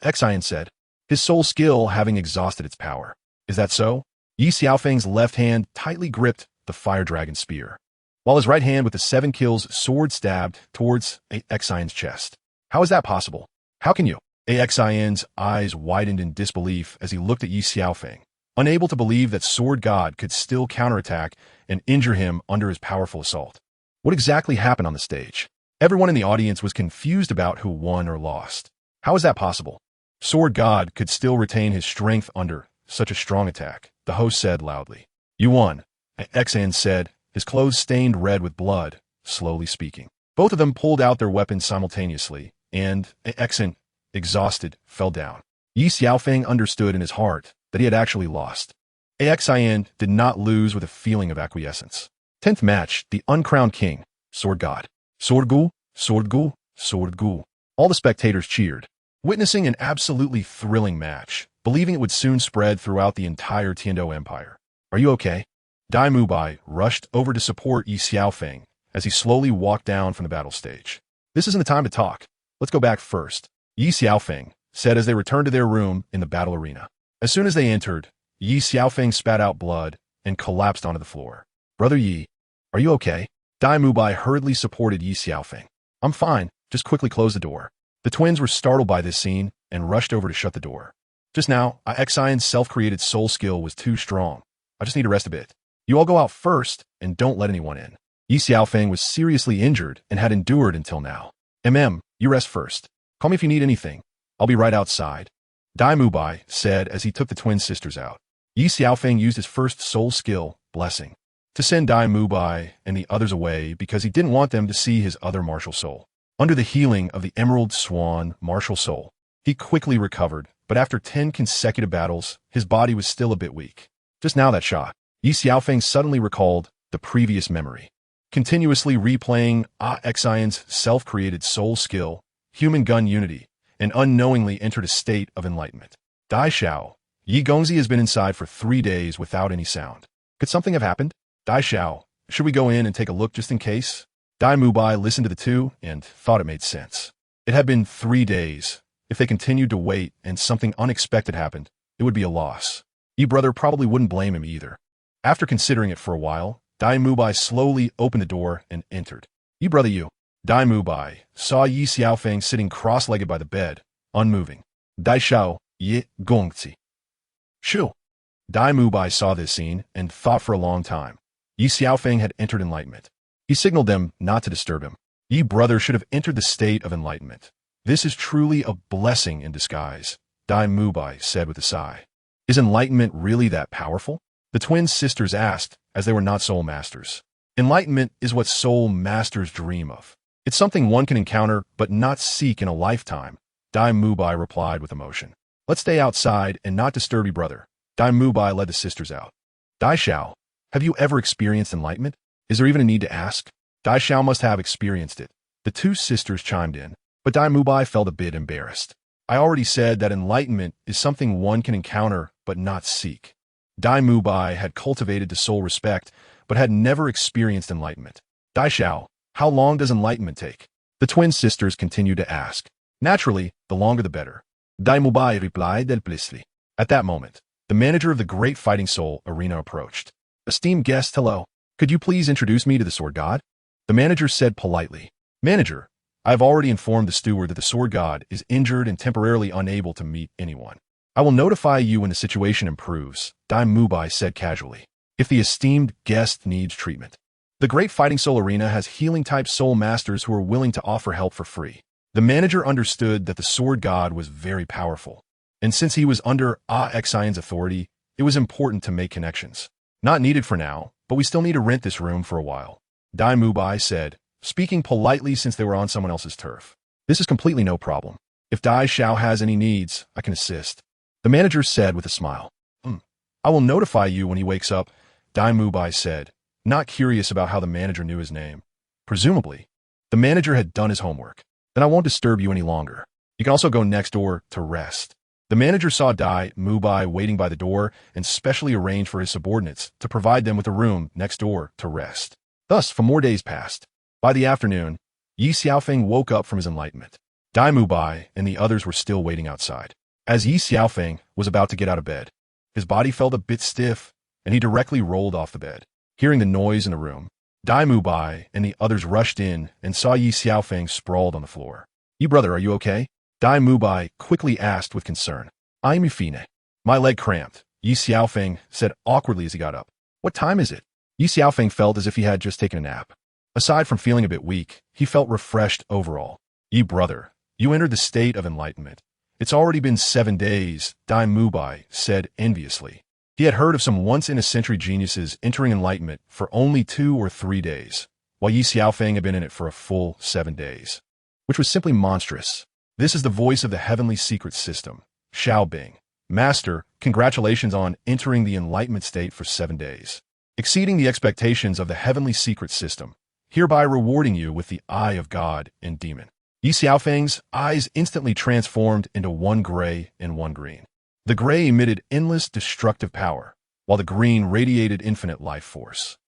Xian said, his soul skill having exhausted its power. Is that so? Ye Ye Xiaofeng's left hand tightly gripped the fire dragon spear, while his right hand with the 7 kills sword stabbed towards Xian's chest. How is that possible? How can you? Xian's eyes widened in disbelief as he looked at Ye Xiaofeng, unable to believe that Sword God could still counterattack and injure him under his powerful assault. What exactly happened on the stage? Everyone in the audience was confused about who won or lost. How is that possible? Sword God could still retain his strength under such a strong attack, the host said loudly. You won, Xian said, his clothes stained red with blood, slowly speaking. Both of them pulled out their weapons simultaneously, and Xian, exhausted, fell down. Ye Xiaofeng understood in his heart that he had actually lost. Xian did not lose with a feeling of acquiescence. 10th match, the uncrowned king, Sword God. Sword Gu, Sword Gu, Sword Gu. All the spectators cheered, witnessing an absolutely thrilling match, believing it would soon spread throughout the entire Tiando Empire. Are you okay? Dai Mubai rushed over to support Ye Xiaofeng as he slowly walked down from the battle stage. This isn't the time to talk. Let's go back first, Ye Xiaofeng said as they returned to their room in the battle arena. As soon as they entered, Ye Xiaofeng spat out blood and collapsed onto the floor. Brother Yi, are you okay? Dai Mubai hurriedly supported Ye Xiaofeng. I'm fine, just quickly close the door. The twins were startled by this scene and rushed over to shut the door. Just now, Xian's self-created soul skill was too strong. I just need to rest a bit. You all go out first and don't let anyone in. Ye Xiaofeng was seriously injured and had endured until now. You rest first. Call me if you need anything. I'll be right outside, Dai Mubai said as he took the twin sisters out. Ye Xiaofeng used his first soul skill, Blessing, to send Dai Mubai and the others away because he didn't want them to see his other martial soul. Under the healing of the Emerald Swan martial soul, he quickly recovered, but after 10 consecutive battles, his body was still a bit weak. Just now that shot, Ye Xiaofeng suddenly recalled the previous memory, continuously replaying Xian's self-created soul skill, Human Gun Unity, and unknowingly entered a state of enlightenment. Dai Xiao, Yi Gongzi has been inside for 3 days without any sound. Could something have happened? Dai Xiao, should we go in and take a look just in case? Dai Mubai listened to the two and thought it made sense. It had been 3 days. If they continued to wait and something unexpected happened, it would be a loss. Yi brother probably wouldn't blame him either. After considering it for a while, Dai Mubai slowly opened the door and entered. Yi brother you. Dai Mubai saw Ye Xiaofeng sitting cross-legged by the bed, unmoving. Dai Xiao, Ye Gongzi. Shu. Dai Mubai saw this scene and thought for a long time. Ye Xiaofeng had entered enlightenment. He signaled them not to disturb him. Yi brother should have entered the state of enlightenment. This is truly a blessing in disguise, Dai Mubai said with a sigh. Is enlightenment really that powerful? The twin sisters asked, as they were not soul masters. Enlightenment is what soul masters dream of. It's something one can encounter but not seek in a lifetime, Dai Mubai replied with emotion. Let's stay outside and not disturb you, brother. Dai Mubai led the sisters out. Dai Xiao, have you ever experienced enlightenment? Is there even a need to ask? Dai Xiao must have experienced it. The two sisters chimed in, but Dai Mubai felt a bit embarrassed. I already said that enlightenment is something one can encounter but not seek. Dai Mubai had cultivated the soul respect, but had never experienced enlightenment. Dai Xiao, how long does enlightenment take? The twin sisters continued to ask. Naturally, the longer the better. Dai Mubai replied helplessly. At that moment, the manager of the Great Fighting Soul arena approached. Esteemed guest, hello. Could you please introduce me to the Sword God? The manager said politely. Manager, I have already informed the steward that the Sword God is injured and temporarily unable to meet anyone. I will notify you when the situation improves, Dai Mubai said casually, if the esteemed guest needs treatment. The Great Fighting Soul Arena has healing-type soul masters who are willing to offer help for free. The manager understood that the Sword God was very powerful, and since he was under Xian's authority, it was important to make connections. Not needed for now, but we still need to rent this room for a while, Dai Mubai said, speaking politely since they were on someone else's turf. This is completely no problem. If Dai Xiao has any needs, I can assist. The manager said with a smile. I will notify you when he wakes up, Dai Mubai said, not curious about how the manager knew his name. Presumably, the manager had done his homework. Then I won't disturb you any longer. You can also go next door to rest. The manager saw Dai Mubai waiting by the door and specially arranged for his subordinates to provide them with a room next door to rest. Thus, for more days passed. By the afternoon, Ye Xiaofeng woke up from his enlightenment. Dai Mubai and the others were still waiting outside. As Ye Xiaofeng was about to get out of bed, his body felt a bit stiff and he directly rolled off the bed. Hearing the noise in the room, Dai Mubai and the others rushed in and saw Ye Xiaofeng sprawled on the floor. "You brother, are you okay?" Dai Mubai quickly asked with concern. "I'm fine. My leg cramped," Ye Xiaofeng said awkwardly as he got up. "What time is it?" Ye Xiaofeng felt as if he had just taken a nap. Aside from feeling a bit weak, he felt refreshed overall. "Ye brother, you entered the state of enlightenment. It's already been 7 days," Dai Mubai said enviously. He had heard of some once-in-a-century geniuses entering enlightenment for only 2 or 3 days, while Ye Xiaofeng had been in it for a full 7 days, which was simply monstrous. "This is the voice of the heavenly secret system. Xiao Bing. Master, congratulations on entering the enlightenment state for 7 days. Exceeding the expectations of the heavenly secret system, hereby rewarding you with the eye of God and demon." Ye Xiaofeng's eyes instantly transformed into one gray and one green. The gray emitted endless destructive power, while the green radiated infinite life force.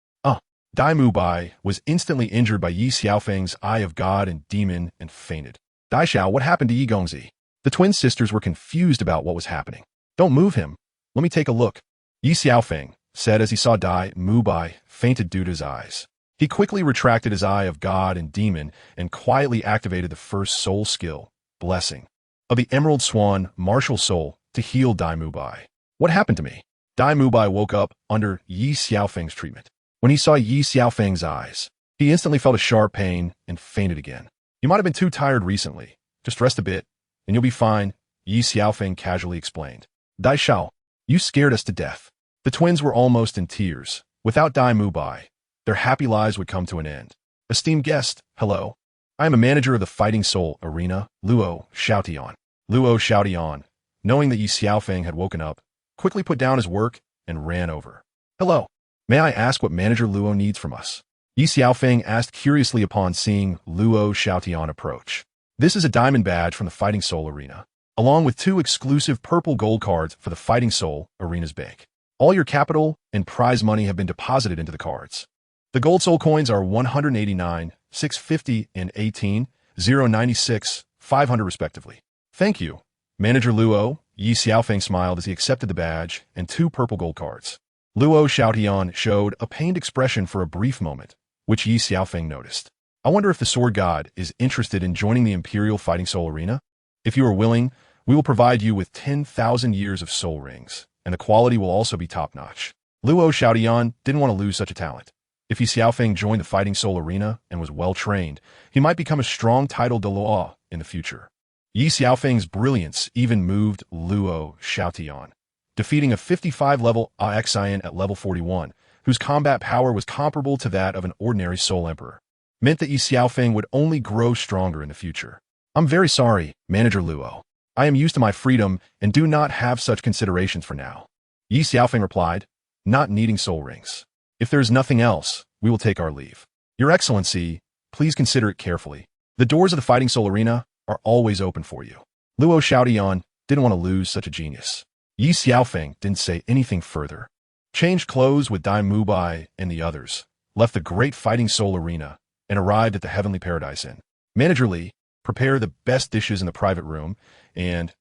Dai Mubai was instantly injured by Ye Xiaofeng's eye of God and demon and fainted. "Dai Xiao, what happened to Yi Gongzi?" The twin sisters were confused about what was happening. "Don't move him. Let me take a look," Ye Xiaofeng said as he saw Dai Mubai fainted due to his eyes. He quickly retracted his eye of God and demon and quietly activated the first soul skill, Blessing, of the Emerald Swan martial soul to heal Dai Mubai. "What happened to me?" Dai Mubai woke up under Ye Xiaofeng's treatment. When he saw Ye Xiaofeng's eyes, he instantly felt a sharp pain and fainted again. "You might have been too tired recently. Just rest a bit, and you'll be fine," Ye Xiaofeng casually explained. "Dai Xiao, you scared us to death." The twins were almost in tears. Without Dai Mubai, their happy lives would come to an end. "Esteemed guest, hello. I am a manager of the Fighting Soul Arena, Luo Xiaotian." Luo Xiaotian, knowing that Ye Xiaofeng had woken up, quickly put down his work and ran over. "Hello. May I ask what Manager Luo needs from us?" Ye Xiaofeng asked curiously upon seeing Luo Xiaotian approach. "This is a diamond badge from the Fighting Soul Arena, along with 2 exclusive purple gold cards for the Fighting Soul Arena's bank. All your capital and prize money have been deposited into the cards. The gold soul coins are 189, 650, and 18, 096, 500 respectively." "Thank you, Manager Luo," Ye Xiaofeng smiled as he accepted the badge and 2 purple gold cards. Luo Xiaotian showed a pained expression for a brief moment, which Ye Xiaofeng noticed. "I wonder if the Sword God is interested in joining the Imperial Fighting Soul Arena? If you are willing, we will provide you with 10,000 years of soul rings, and the quality will also be top-notch." Luo Xiaotian didn't want to lose such a talent. If Ye Xiaofeng joined the Fighting Soul Arena and was well-trained, he might become a strong title Douluo in the future. Ye Xiaofeng's brilliance even moved Luo Xiaotian, defeating a 55-level awakens at level 41, whose combat power was comparable to that of an ordinary Soul Emperor, meant that Ye Xiaofeng would only grow stronger in the future. "I'm very sorry, Manager Luo. I am used to my freedom and do not have such considerations for now," Ye Xiaofeng replied, not needing soul rings. "If there is nothing else, we will take our leave. Your Excellency, please consider it carefully. The doors of the Fighting Soul Arena are always open for you." Luo Xiaotian didn't want to lose such a genius. Ye Xiaofeng didn't say anything further. Changed clothes with Dai Mubai and the others, left the great Fighting Soul Arena, and arrived at the Heavenly Paradise Inn. "Manager Li, prepare the best dishes in the private room, and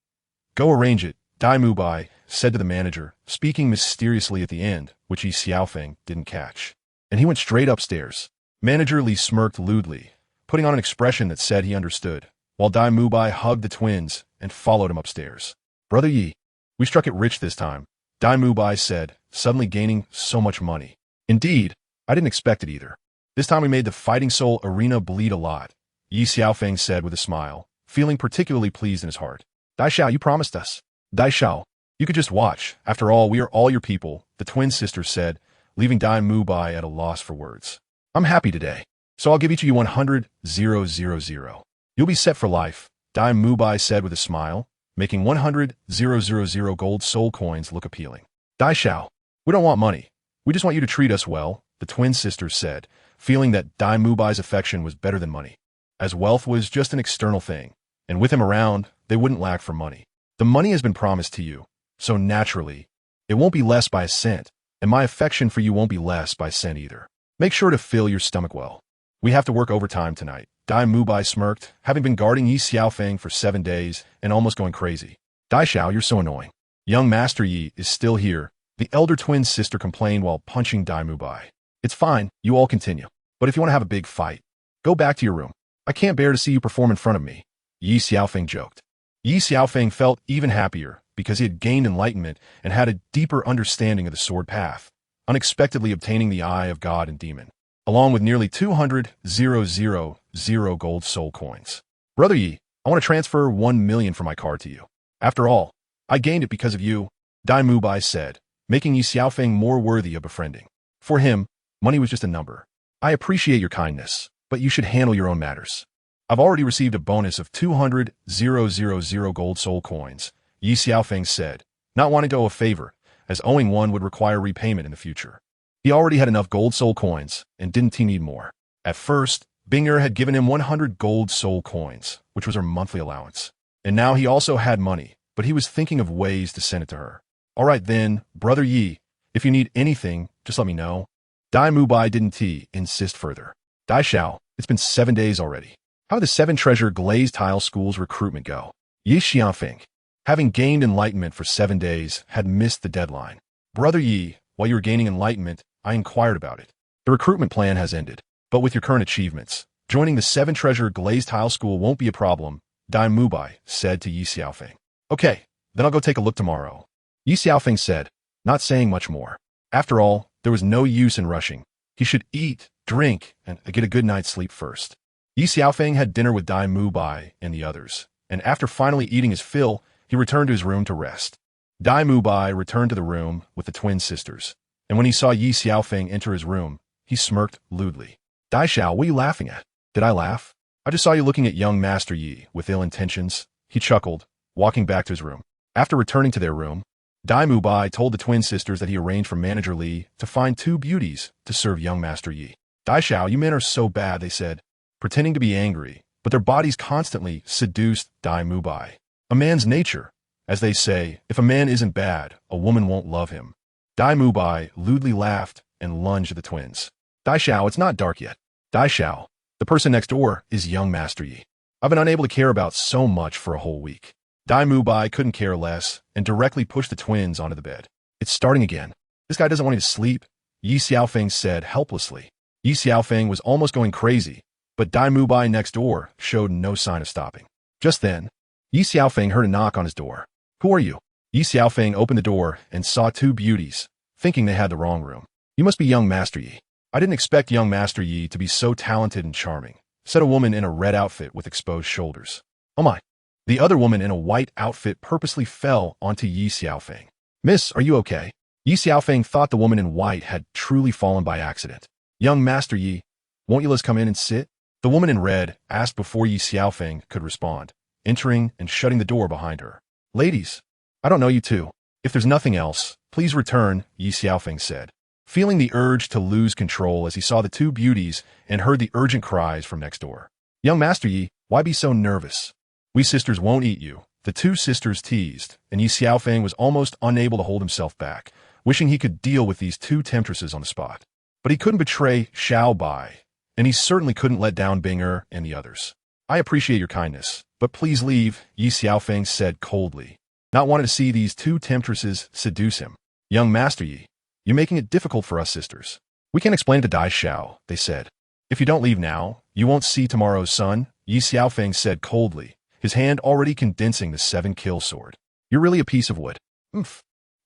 go arrange it," Dai Mubai said to the manager, speaking mysteriously at the end, which Ye Xiaofeng didn't catch. And he went straight upstairs. Manager Li smirked lewdly, putting on an expression that said he understood, while Dai Mubai hugged the twins and followed him upstairs. "Brother Yi, we struck it rich this time," Dai Mubai said, suddenly gaining so much money. "Indeed, I didn't expect it either. This time we made the Fighting Soul Arena bleed a lot," Ye Xiaofeng said with a smile, feeling particularly pleased in his heart. "Dai Xiao, you promised us." "Dai Xiao, you could just watch. After all, we are all your people," the twin sisters said, leaving Dai Mubai at a loss for words. "I'm happy today, so I'll give each of you 100,000. You'll be set for life," Dai Mubai said with a smile, making 100,000 gold soul coins look appealing. "Dai Xiao, we don't want money. We just want you to treat us well," the twin sisters said, feeling that Dai Mubai's affection was better than money, as wealth was just an external thing, and with him around, they wouldn't lack for money. "The money has been promised to you, so naturally, it won't be less by a cent, and my affection for you won't be less by a cent either. Make sure to fill your stomach well. We have to work overtime tonight." Dai Mubai smirked, having been guarding Ye Xiaofeng for 7 days and almost going crazy. "Dai Xiao, you're so annoying. Young Master Yi is still here," The elder twin sister complained while punching Dai Mubai. It's fine, you all continue. But if you want to have a big fight, go back to your room. I can't bear to see you perform in front of me, Ye Xiaofeng joked. Ye Xiaofeng felt even happier because he had gained enlightenment and had a deeper understanding of the sword path, unexpectedly obtaining the eye of God and demon, along with nearly 200,000 gold soul coins. Brother Yi, I want to transfer 1 million from my card to you. After all, I gained it because of you, Dai Mubai said, making Ye Xiaofeng more worthy of befriending. For him, money was just a number. I appreciate your kindness, but you should handle your own matters. I've already received a bonus of 200,000 gold soul coins, Ye Xiaofeng said, not wanting to owe a favor, as owing one would require repayment in the future. He already had enough gold soul coins, and didn't he need more? At first, Bing'er had given him 100 gold soul coins, which was her monthly allowance. And now he also had money, but he was thinking of ways to send it to her. All right then, Brother Yi, if you need anything, just let me know. Dai Mubai didn't insist further. Dai Xiao, it's been 7 days already. How did the 7 treasure glazed tile school's recruitment go? Ye Xiaofeng, having gained enlightenment for 7 days, had missed the deadline. Brother Yi, while you were gaining enlightenment, I inquired about it. The recruitment plan has ended, but with your current achievements, joining the 7 treasure glazed tile school won't be a problem, Dai Mubai said to Ye Xiaofeng. Okay, then I'll go take a look tomorrow. Ye Xiaofeng said, not saying much more. After all, there was no use in rushing. He should eat, drink, and get a good night's sleep first. Ye Xiaofeng had dinner with Dai Mubai and the others, and after finally eating his fill, he returned to his room to rest. Dai Mubai returned to the room with the twin sisters, and when he saw Ye Xiaofeng enter his room, he smirked lewdly. Dai Xiao, what are you laughing at? Did I laugh? I just saw you looking at young Master Yi with ill intentions. He chuckled, walking back to his room. After returning to their room, Dai Mubai told the twin sisters that he arranged for Manager Li to find 2 beauties to serve young Master Yi. Dai Xiao, you men are so bad, they said, pretending to be angry, but their bodies constantly seduced Dai Mubai. A man's nature. As they say, if a man isn't bad, a woman won't love him. Dai Mubai lewdly laughed and lunged at the twins. Dai Xiao, it's not dark yet. Dai Xiao, the person next door is young Master Yi. I've been unable to care about so much for a whole week. Dai Mubai couldn't care less and directly pushed the twins onto the bed. It's starting again. This guy doesn't want me to sleep, Ye Xiaofeng said helplessly. Ye Xiaofeng was almost going crazy, but Dai Mubai next door showed no sign of stopping. Just then, Ye Xiaofeng heard a knock on his door. Who are you? Ye Xiaofeng opened the door and saw 2 beauties, thinking they had the wrong room. You must be young Master Yi. I didn't expect young Master Yi to be so talented and charming, said a woman in a red outfit with exposed shoulders. Oh my. The other woman in a white outfit purposely fell onto Ye Xiaofeng. Miss, are you okay? Ye Xiaofeng thought the woman in white had truly fallen by accident. Young Master Yi, won't you let's come in and sit? The woman in red asked before Ye Xiaofeng could respond, entering and shutting the door behind her. Ladies, I don't know you two. If there's nothing else, please return, Ye Xiaofeng said, feeling the urge to lose control as he saw the 2 beauties and heard the urgent cries from next door. Young Master Yi, why be so nervous? We sisters won't eat you, the 2 sisters teased, and Ye Xiaofeng was almost unable to hold himself back, wishing he could deal with these 2 temptresses on the spot. But he couldn't betray Xiao Bai, and he certainly couldn't let down Bing'er and the others. I appreciate your kindness, but please leave, Ye Xiaofeng said coldly, not wanting to see these 2 temptresses seduce him. Young Master Yi, you're making it difficult for us sisters. We can't explain it to Dai Xiao, they said. If you don't leave now, you won't see tomorrow's sun, Ye Xiaofeng said coldly, his hand already condensing the 7-kill sword. You're really a piece of wood.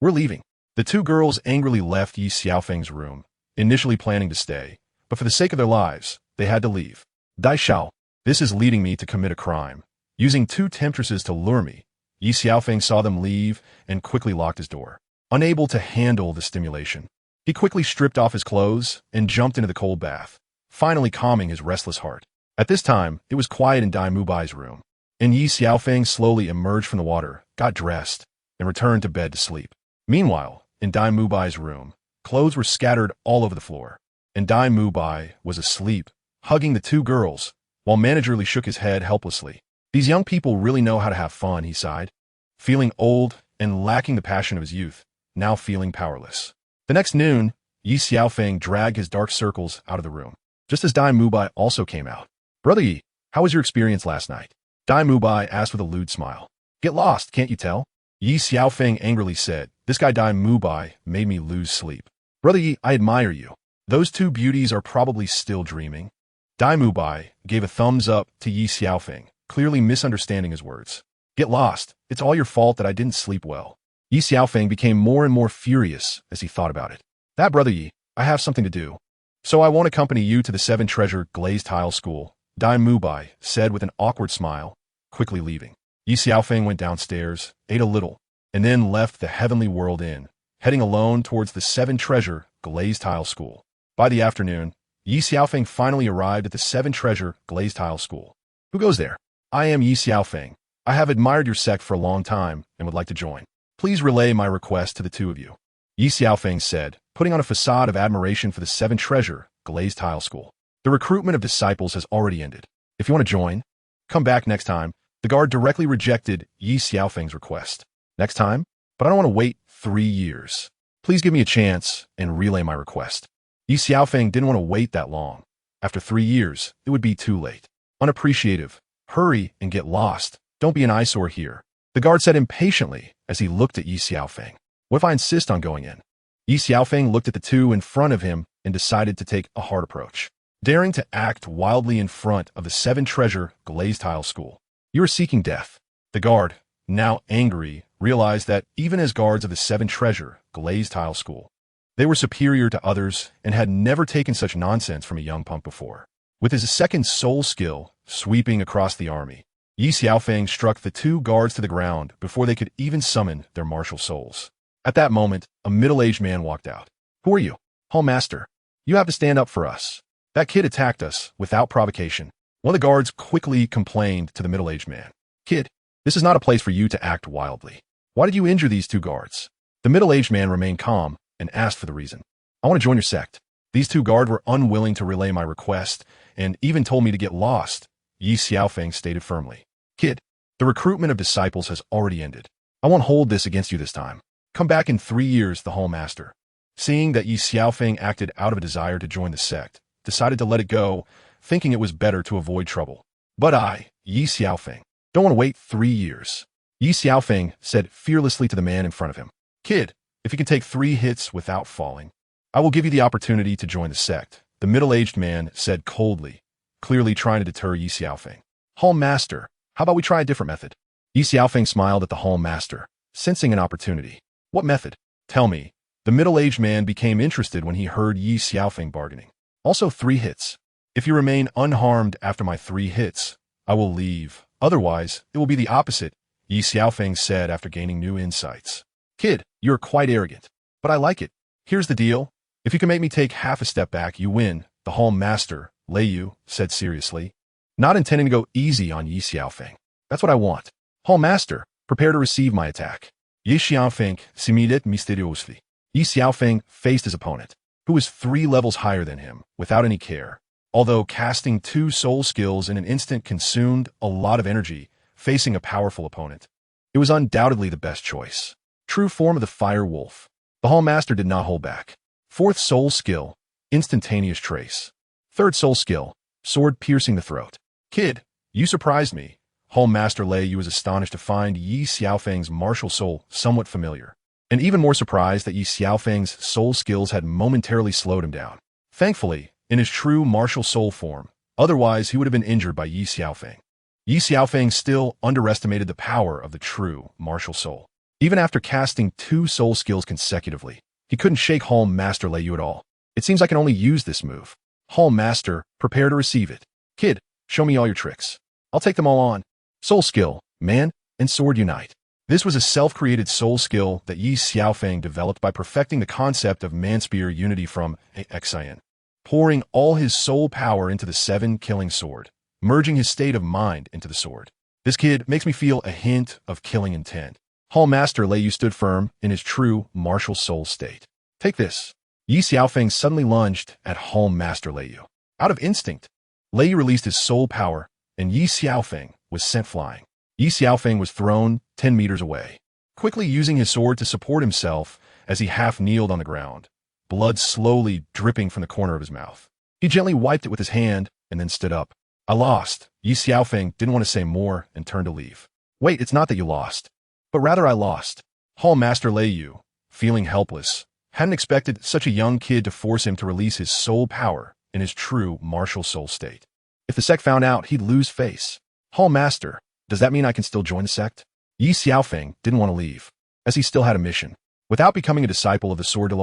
We're leaving. The 2 girls angrily left Ye Xiaofeng's room, initially planning to stay, but for the sake of their lives, they had to leave. Dai Xiao, this is leading me to commit a crime. Using 2 temptresses to lure me, Ye Xiaofeng saw them leave and quickly locked his door. Unable to handle the stimulation, he quickly stripped off his clothes and jumped into the cold bath, finally calming his restless heart. At this time, it was quiet in Dai Mubai's room, and Ye Xiaofeng slowly emerged from the water, got dressed, and returned to bed to sleep. Meanwhile, in Dai Mubai's room, clothes were scattered all over the floor, and Dai Mubai was asleep, hugging the 2 girls, while Manager Li shook his head helplessly. These young people really know how to have fun, he sighed, feeling old and lacking the passion of his youth, now feeling powerless. The next noon, Ye Xiaofeng dragged his dark circles out of the room, just as Dai Mubai also came out. Brother Yi, how was your experience last night? Dai Mubai asked with a lewd smile. Get lost, can't you tell? Ye Xiaofeng angrily said, "This guy Dai Mubai made me lose sleep. Brother Yi, I admire you. Those two beauties are probably still dreaming." Dai Mubai gave a thumbs up to Ye Xiaofeng, clearly misunderstanding his words. "Get lost. It's all your fault that I didn't sleep well." Ye Xiaofeng became more and more furious as he thought about it. "That, Brother Yi, I have something to do. So I won't accompany you to the Seven Treasure Glazed Tile School," Dai Mubai said with an awkward smile, quickly leaving. Ye Xiaofeng went downstairs, ate a little, and then left the Heavenly World Inn, heading alone towards the Seven Treasure Glazed Tile School. By the afternoon, Ye Xiaofeng finally arrived at the Seven Treasure Glazed Tile School. "Who goes there?" "I am Ye Xiaofeng. I have admired your sect for a long time and would like to join. Please relay my request to the two of you," Ye Xiaofeng said, putting on a facade of admiration for the Seven Treasure Glazed Tile School. "The recruitment of disciples has already ended. If you want to join, come back next time." The guard directly rejected Ye Xiaofeng's request. "Next time? But I don't want to wait 3 years. Please give me a chance and relay my request." Ye Xiaofeng didn't want to wait that long. After 3 years, it would be too late. "Unappreciative. Hurry and get lost. Don't be an eyesore here," the guard said impatiently as he looked at Ye Xiaofeng. "What if I insist on going in?" Ye Xiaofeng looked at the two in front of him and decided to take a hard approach, daring to act wildly in front of the Seven Treasure Glazed Tile School. "You are seeking death." The guard, now angry, realized that even as guards of the Seven Treasure Glazed Tile School, they were superior to others and had never taken such nonsense from a young punk before. With his second soul skill sweeping across the army, Ye Xiaofeng struck the two guards to the ground before they could even summon their martial souls. At that moment, a middle-aged man walked out. "Who are you?" "Hall Master. You have to stand up for us. That kid attacked us without provocation." One of the guards quickly complained to the middle-aged man. "Kid, this is not a place for you to act wildly. Why did you injure these two guards?" The middle-aged man remained calm and asked for the reason. "I want to join your sect. These two guards were unwilling to relay my request and even told me to get lost," Ye Xiaofeng stated firmly. "Kid, the recruitment of disciples has already ended. I won't hold this against you this time. Come back in 3 years," the Hall Master, seeing that Ye Xiaofeng acted out of a desire to join the sect, decided to let it go, thinking it was better to avoid trouble. "But I, Ye Xiaofeng, don't want to wait 3 years," Ye Xiaofeng said fearlessly to the man in front of him. "Kid, if you can take 3 hits without falling, I will give you the opportunity to join the sect," the middle-aged man said coldly, clearly trying to deter Ye Xiaofeng. "Hall Master, how about we try a different method?" Ye Xiaofeng smiled at the Hall Master, sensing an opportunity. "What method? Tell me." The middle-aged man became interested when he heard Ye Xiaofeng bargaining. "Also 3 hits. If you remain unharmed after my 3 hits, I will leave. Otherwise, it will be the opposite," Ye Xiaofeng said after gaining new insights. "Kid, you are quite arrogant, but I like it. Here's the deal. If you can make me take half a step back, you win," the Hall Master, Lei Yu, said seriously, not intending to go easy on Ye Xiaofeng. "That's what I want. Hall Master, prepare to receive my attack." Ye Xiaofeng s'immédiat mystérieusement. Ye Xiaofeng faced his opponent, who was 3 levels higher than him, without any care. Although casting 2 soul skills in an instant consumed a lot of energy, facing a powerful opponent, it was undoubtedly the best choice. True form of the Fire Wolf. The Hall Master did not hold back. 4th soul skill, instantaneous trace. 3rd soul skill, sword piercing the throat. "Kid, you surprised me." Hall Master Lei Yu was astonished to find Ye Xiaofeng's martial soul somewhat familiar, and even more surprised that Ye Xiaofeng's soul skills had momentarily slowed him down. Thankfully, in his true martial soul form, otherwise he would have been injured by Ye Xiaofeng. Ye Xiaofeng still underestimated the power of the true martial soul. Even after casting 2 soul skills consecutively, he couldn't shake Hall Master Lei Yu at all. "It seems I can only use this move. Hall Master, prepare to receive it. Kid, show me all your tricks. I'll take them all on." Soul skill, man, and sword unite. This was a self-created soul skill that Ye Xiaofeng developed by perfecting the concept of man-spear unity from Xian, pouring all his soul power into the 7-killing sword, merging his state of mind into the sword. "This kid makes me feel a hint of killing intent." Hall Master Lei Yu stood firm in his true martial soul state. "Take this." Ye Xiaofeng suddenly lunged at Hall Master Lei Yu. Out of instinct, Lei Yu released his soul power, and Ye Xiaofeng was sent flying. Ye Xiaofeng was thrown 10 meters away, quickly using his sword to support himself as he half-kneeled on the ground, blood slowly dripping from the corner of his mouth. He gently wiped it with his hand and then stood up. "I lost." Ye Xiaofeng didn't want to say more and turned to leave. "Wait, it's not that you lost. but rather I lost. Hall Master Lei Yu, feeling helpless, hadn't expected such a young kid to force him to release his soul power in his true martial soul state. If the sect found out, he'd lose face. Hall Master, does that mean I can still join the sect? Ye Xiaofeng didn't want to leave, as he still had a mission. Without becoming a disciple of the Sword,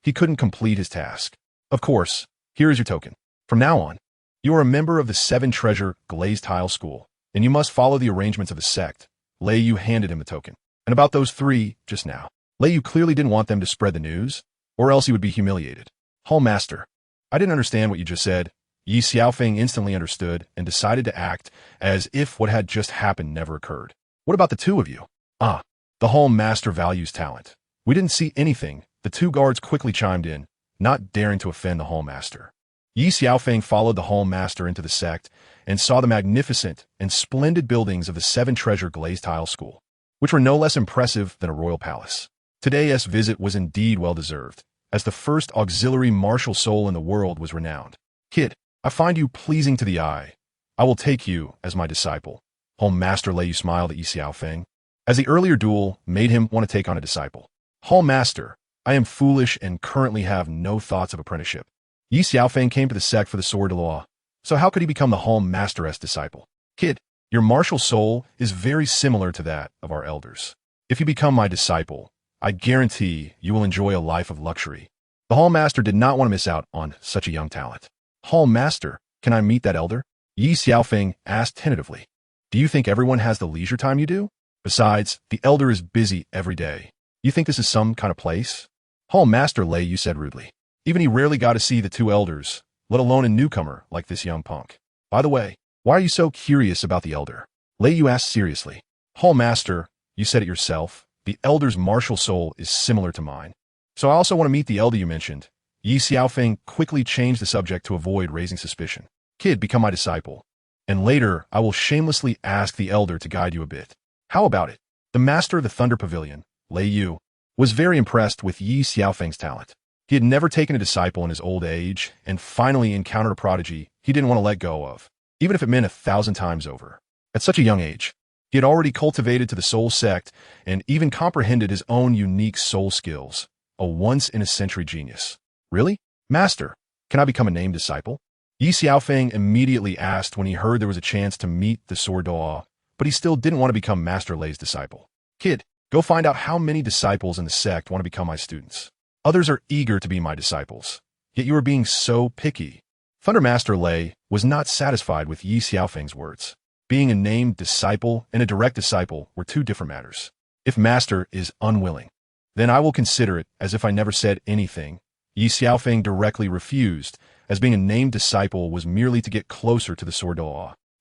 he couldn't complete his task. Of course, here is your token. From now on, you are a member of the 7-treasure glazed tile school, and you must follow the arrangements of the sect. Lei Yu handed him the token. And about those 3, just now. Lei Yu clearly didn't want them to spread the news, or else he would be humiliated. Hall Master, I didn't understand what you just said. Ye Xiaofeng instantly understood and decided to act as if what had just happened never occurred. What about the 2 of you? Ah, the Hall Master values talent. We didn't see anything. The 2 guards quickly chimed in, not daring to offend the Hall Master. Ye Xiaofeng followed the Hall Master into the sect and saw the magnificent and splendid buildings of the 7-treasure glazed tile school, which were no less impressive than a royal palace. Today's visit was indeed well-deserved, as the first auxiliary martial soul in the world was renowned. Kid, I find you pleasing to the eye. I will take you as my disciple. Hall Master Lei Yu smiled at Ye Xiaofeng, as the earlier duel made him want to take on a disciple. Hall Master, I am foolish and currently have no thoughts of apprenticeship. Ye Xiaofeng came to the sect for the Sword, so how could he become the Hall Master's disciple? Kid, your martial soul is very similar to that of our elders. If you become my disciple, I guarantee you will enjoy a life of luxury. The Hall Master did not want to miss out on such a young talent. Hall Master, can I meet that elder? Ye Xiaofeng asked tentatively. Do you think everyone has the leisure time you do? Besides, the elder is busy every day. You think this is some kind of place? Hall Master Lei Yu said rudely. Even he rarely got to see the 2 elders, let alone a newcomer like this young punk. By the way, why are you so curious about the elder? Lei Yu asked seriously. Hall Master, you said it yourself. The elder's martial soul is similar to mine. So I also want to meet the elder you mentioned. Ye Xiaofeng quickly changed the subject to avoid raising suspicion. Kid, become my disciple. And later, I will shamelessly ask the elder to guide you a bit. How about it? The master of the Thunder Pavilion, Lei Yu, was very impressed with Ye Xiaofeng's talent. He had never taken a disciple in his old age, and finally encountered a prodigy he didn't want to let go of, even if it meant 1,000 times over. At such a young age, he had already cultivated to the soul sect and even comprehended his own unique soul skills, a once-in-a-century genius. Really? Master, can I become a named disciple? Ye Xiaofeng immediately asked when he heard there was a chance to meet the Sword, but he still didn't want to become Master Lei's disciple. Kid, go find out how many disciples in the sect want to become my students. Others are eager to be my disciples, yet you are being so picky. Thunder Master Lei was not satisfied with Ye Xiaofeng's words. Being a named disciple and a direct disciple were 2 different matters. If Master is unwilling, then I will consider it as if I never said anything. Ye Xiaofeng directly refused, as being a named disciple was merely to get closer to the Sword.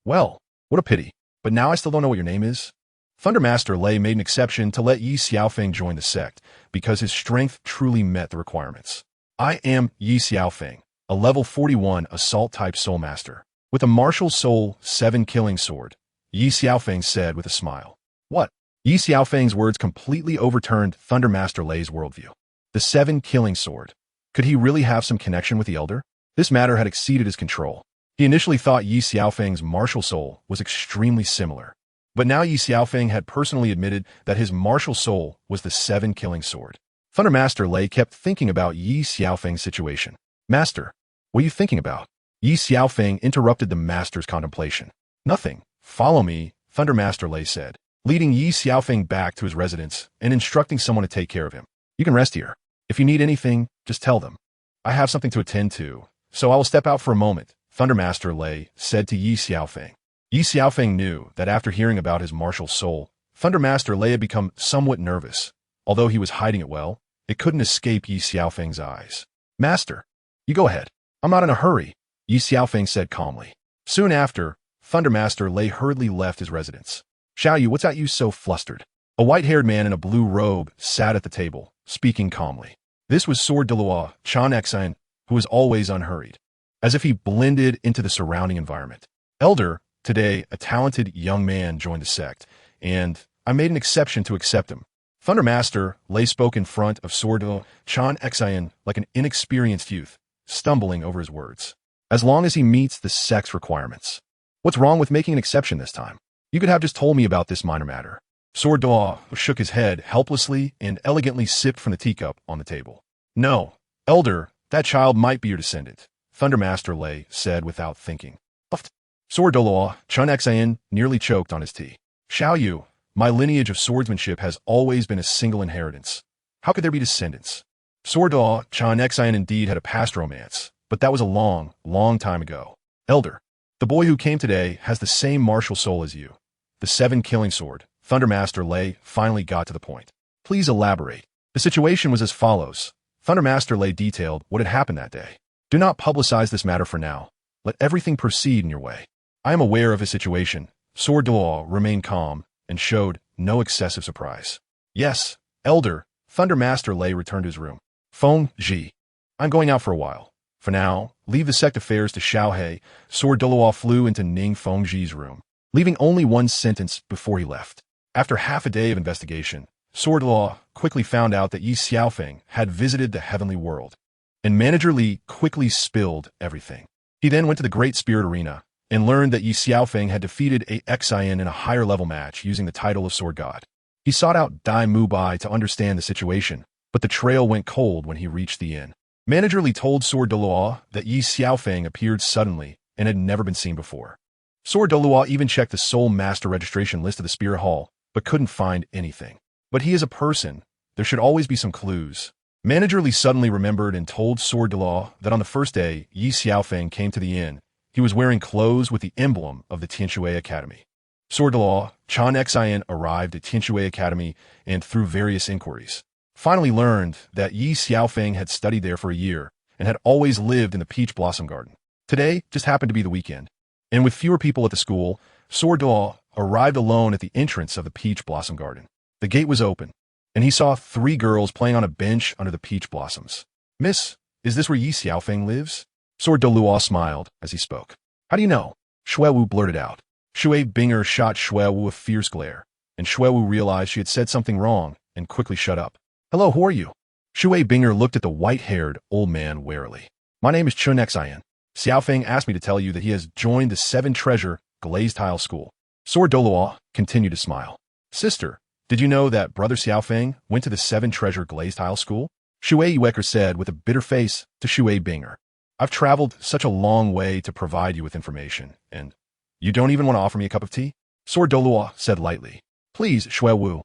Well, what a pity. But now I still don't know what your name is. Thunder Master Lei made an exception to let Ye Xiaofeng join the sect, because his strength truly met the requirements. I am Ye Xiaofeng, a level 41 assault-type soul master, with a martial soul 7-killing sword, Ye Xiaofeng said with a smile. What? Ye Xiaofeng's words completely overturned Thunder Master Lei's worldview. The 7-killing sword. Could he really have some connection with the elder? This matter had exceeded his control. He initially thought Ye Xiaofeng's martial soul was extremely similar. But now Ye Xiaofeng had personally admitted that his martial soul was the 7-killing sword. Thunder Master Lei kept thinking about Ye Xiaofeng's situation. Master, what are you thinking about? Ye Xiaofeng interrupted the master's contemplation. Nothing. Follow me, Thunder Master Lei said, leading Ye Xiaofeng back to his residence and instructing someone to take care of him. You can rest here. If you need anything, just tell them. I have something to attend to, so I will step out for a moment, Thunder Master Lei said to Ye Xiaofeng. Ye Xiaofeng knew that after hearing about his martial soul, Thunder Master Lei had become somewhat nervous. Although he was hiding it well, it couldn't escape Ye Xiaofeng's eyes. Master, you go ahead. I'm not in a hurry, Ye Xiaofeng said calmly. Soon after, Thunder Master Lei hurriedly left his residence. Xiaoyu, what's got you so flustered? A white-haired man in a blue robe sat at the table, speaking calmly. This was Douluo Continent, who was always unhurried, as if he blended into the surrounding environment. Elder, today a talented young man joined the sect, and I made an exception to accept him. Thunder Master Lei spoke in front of Douluo Continent like an inexperienced youth, stumbling over his words. As long as he meets the sect's requirements. What's wrong with making an exception this time? You could have just told me about this minor matter. Sword Douluo shook his head helplessly and elegantly sipped from the teacup on the table. No, elder, that child might be your descendant, Thundermaster Lei said without thinking. Puffed. Sword Douluo Chunxin nearly choked on his tea. Xiaoyu, my lineage of swordsmanship has always been a single inheritance. How could there be descendants? Sword Douluo Chunxin indeed had a past romance, but that was a long, long time ago. Elder, the boy who came today has the same martial soul as you. The 7 killing sword, Thundermaster Lei finally got to the point. Please elaborate. The situation was as follows. Thundermaster Lei detailed what had happened that day. Do not publicize this matter for now. Let everything proceed in your way. I am aware of his situation. Sword Douluo remained calm and showed no excessive surprise. Yes, elder, Thundermaster Lei returned to his room. Feng Ji, I'm going out for a while. For now, leave the sect affairs to Xiaohe. Sword Douluo flew into Ning Fengji's room, leaving only one sentence before he left. After half a day of investigation, Sword Douluo quickly found out that Ye Xiaofeng had visited the heavenly world, and Manager Li quickly spilled everything. He then went to the Great Spirit Arena and learned that Ye Xiaofeng had defeated Awaken in a higher-level match using the title of Sword God. He sought out Dai Mubai to understand the situation, but the trail went cold when he reached the inn. Manager Li told Sword Douluo that Ye Xiaofeng appeared suddenly and had never been seen before. Sword Douluo even checked the Soul Master registration list of the Spirit Hall, but couldn't find anything. But he is a person. There should always be some clues. Manager Li suddenly remembered and told Sword Douluo that on the first day Ye Xiaofeng came to the inn, he was wearing clothes with the emblem of the Tianji Academy. Sword Douluo Chunxin arrived at Tianji Academy and, through various inquiries, finally learned that Ye Xiaofeng had studied there for a year and had always lived in the Peach Blossom Garden. Today just happened to be the weekend, and with fewer people at the school, Sword Douluo arrived alone at the entrance of the Peach Blossom Garden. The gate was open, and he saw 3 girls playing on a bench under the peach blossoms. Miss, is this where Ye Xiaofeng lives? Sword Douluo smiled as he spoke. How do you know? Xuewu blurted out. Shui Binger shot Xuewu a fierce glare, and Xuewu realized she had said something wrong and quickly shut up. Hello, who are you? Shui Binger looked at the white-haired old man warily. My name is Chunxin. Xiaofeng asked me to tell you that he has joined the 7 Treasure Glazed Tile School. Sword Douluo continued to smile. Sister, did you know that Brother Xiaofeng went to the 7 Treasure Glazed Tile School? Shui Yueker said with a bitter face to Shui Binger. I've traveled such a long way to provide you with information, and you don't even want to offer me a cup of tea? Sword Douluo said lightly. Please, Xuewu.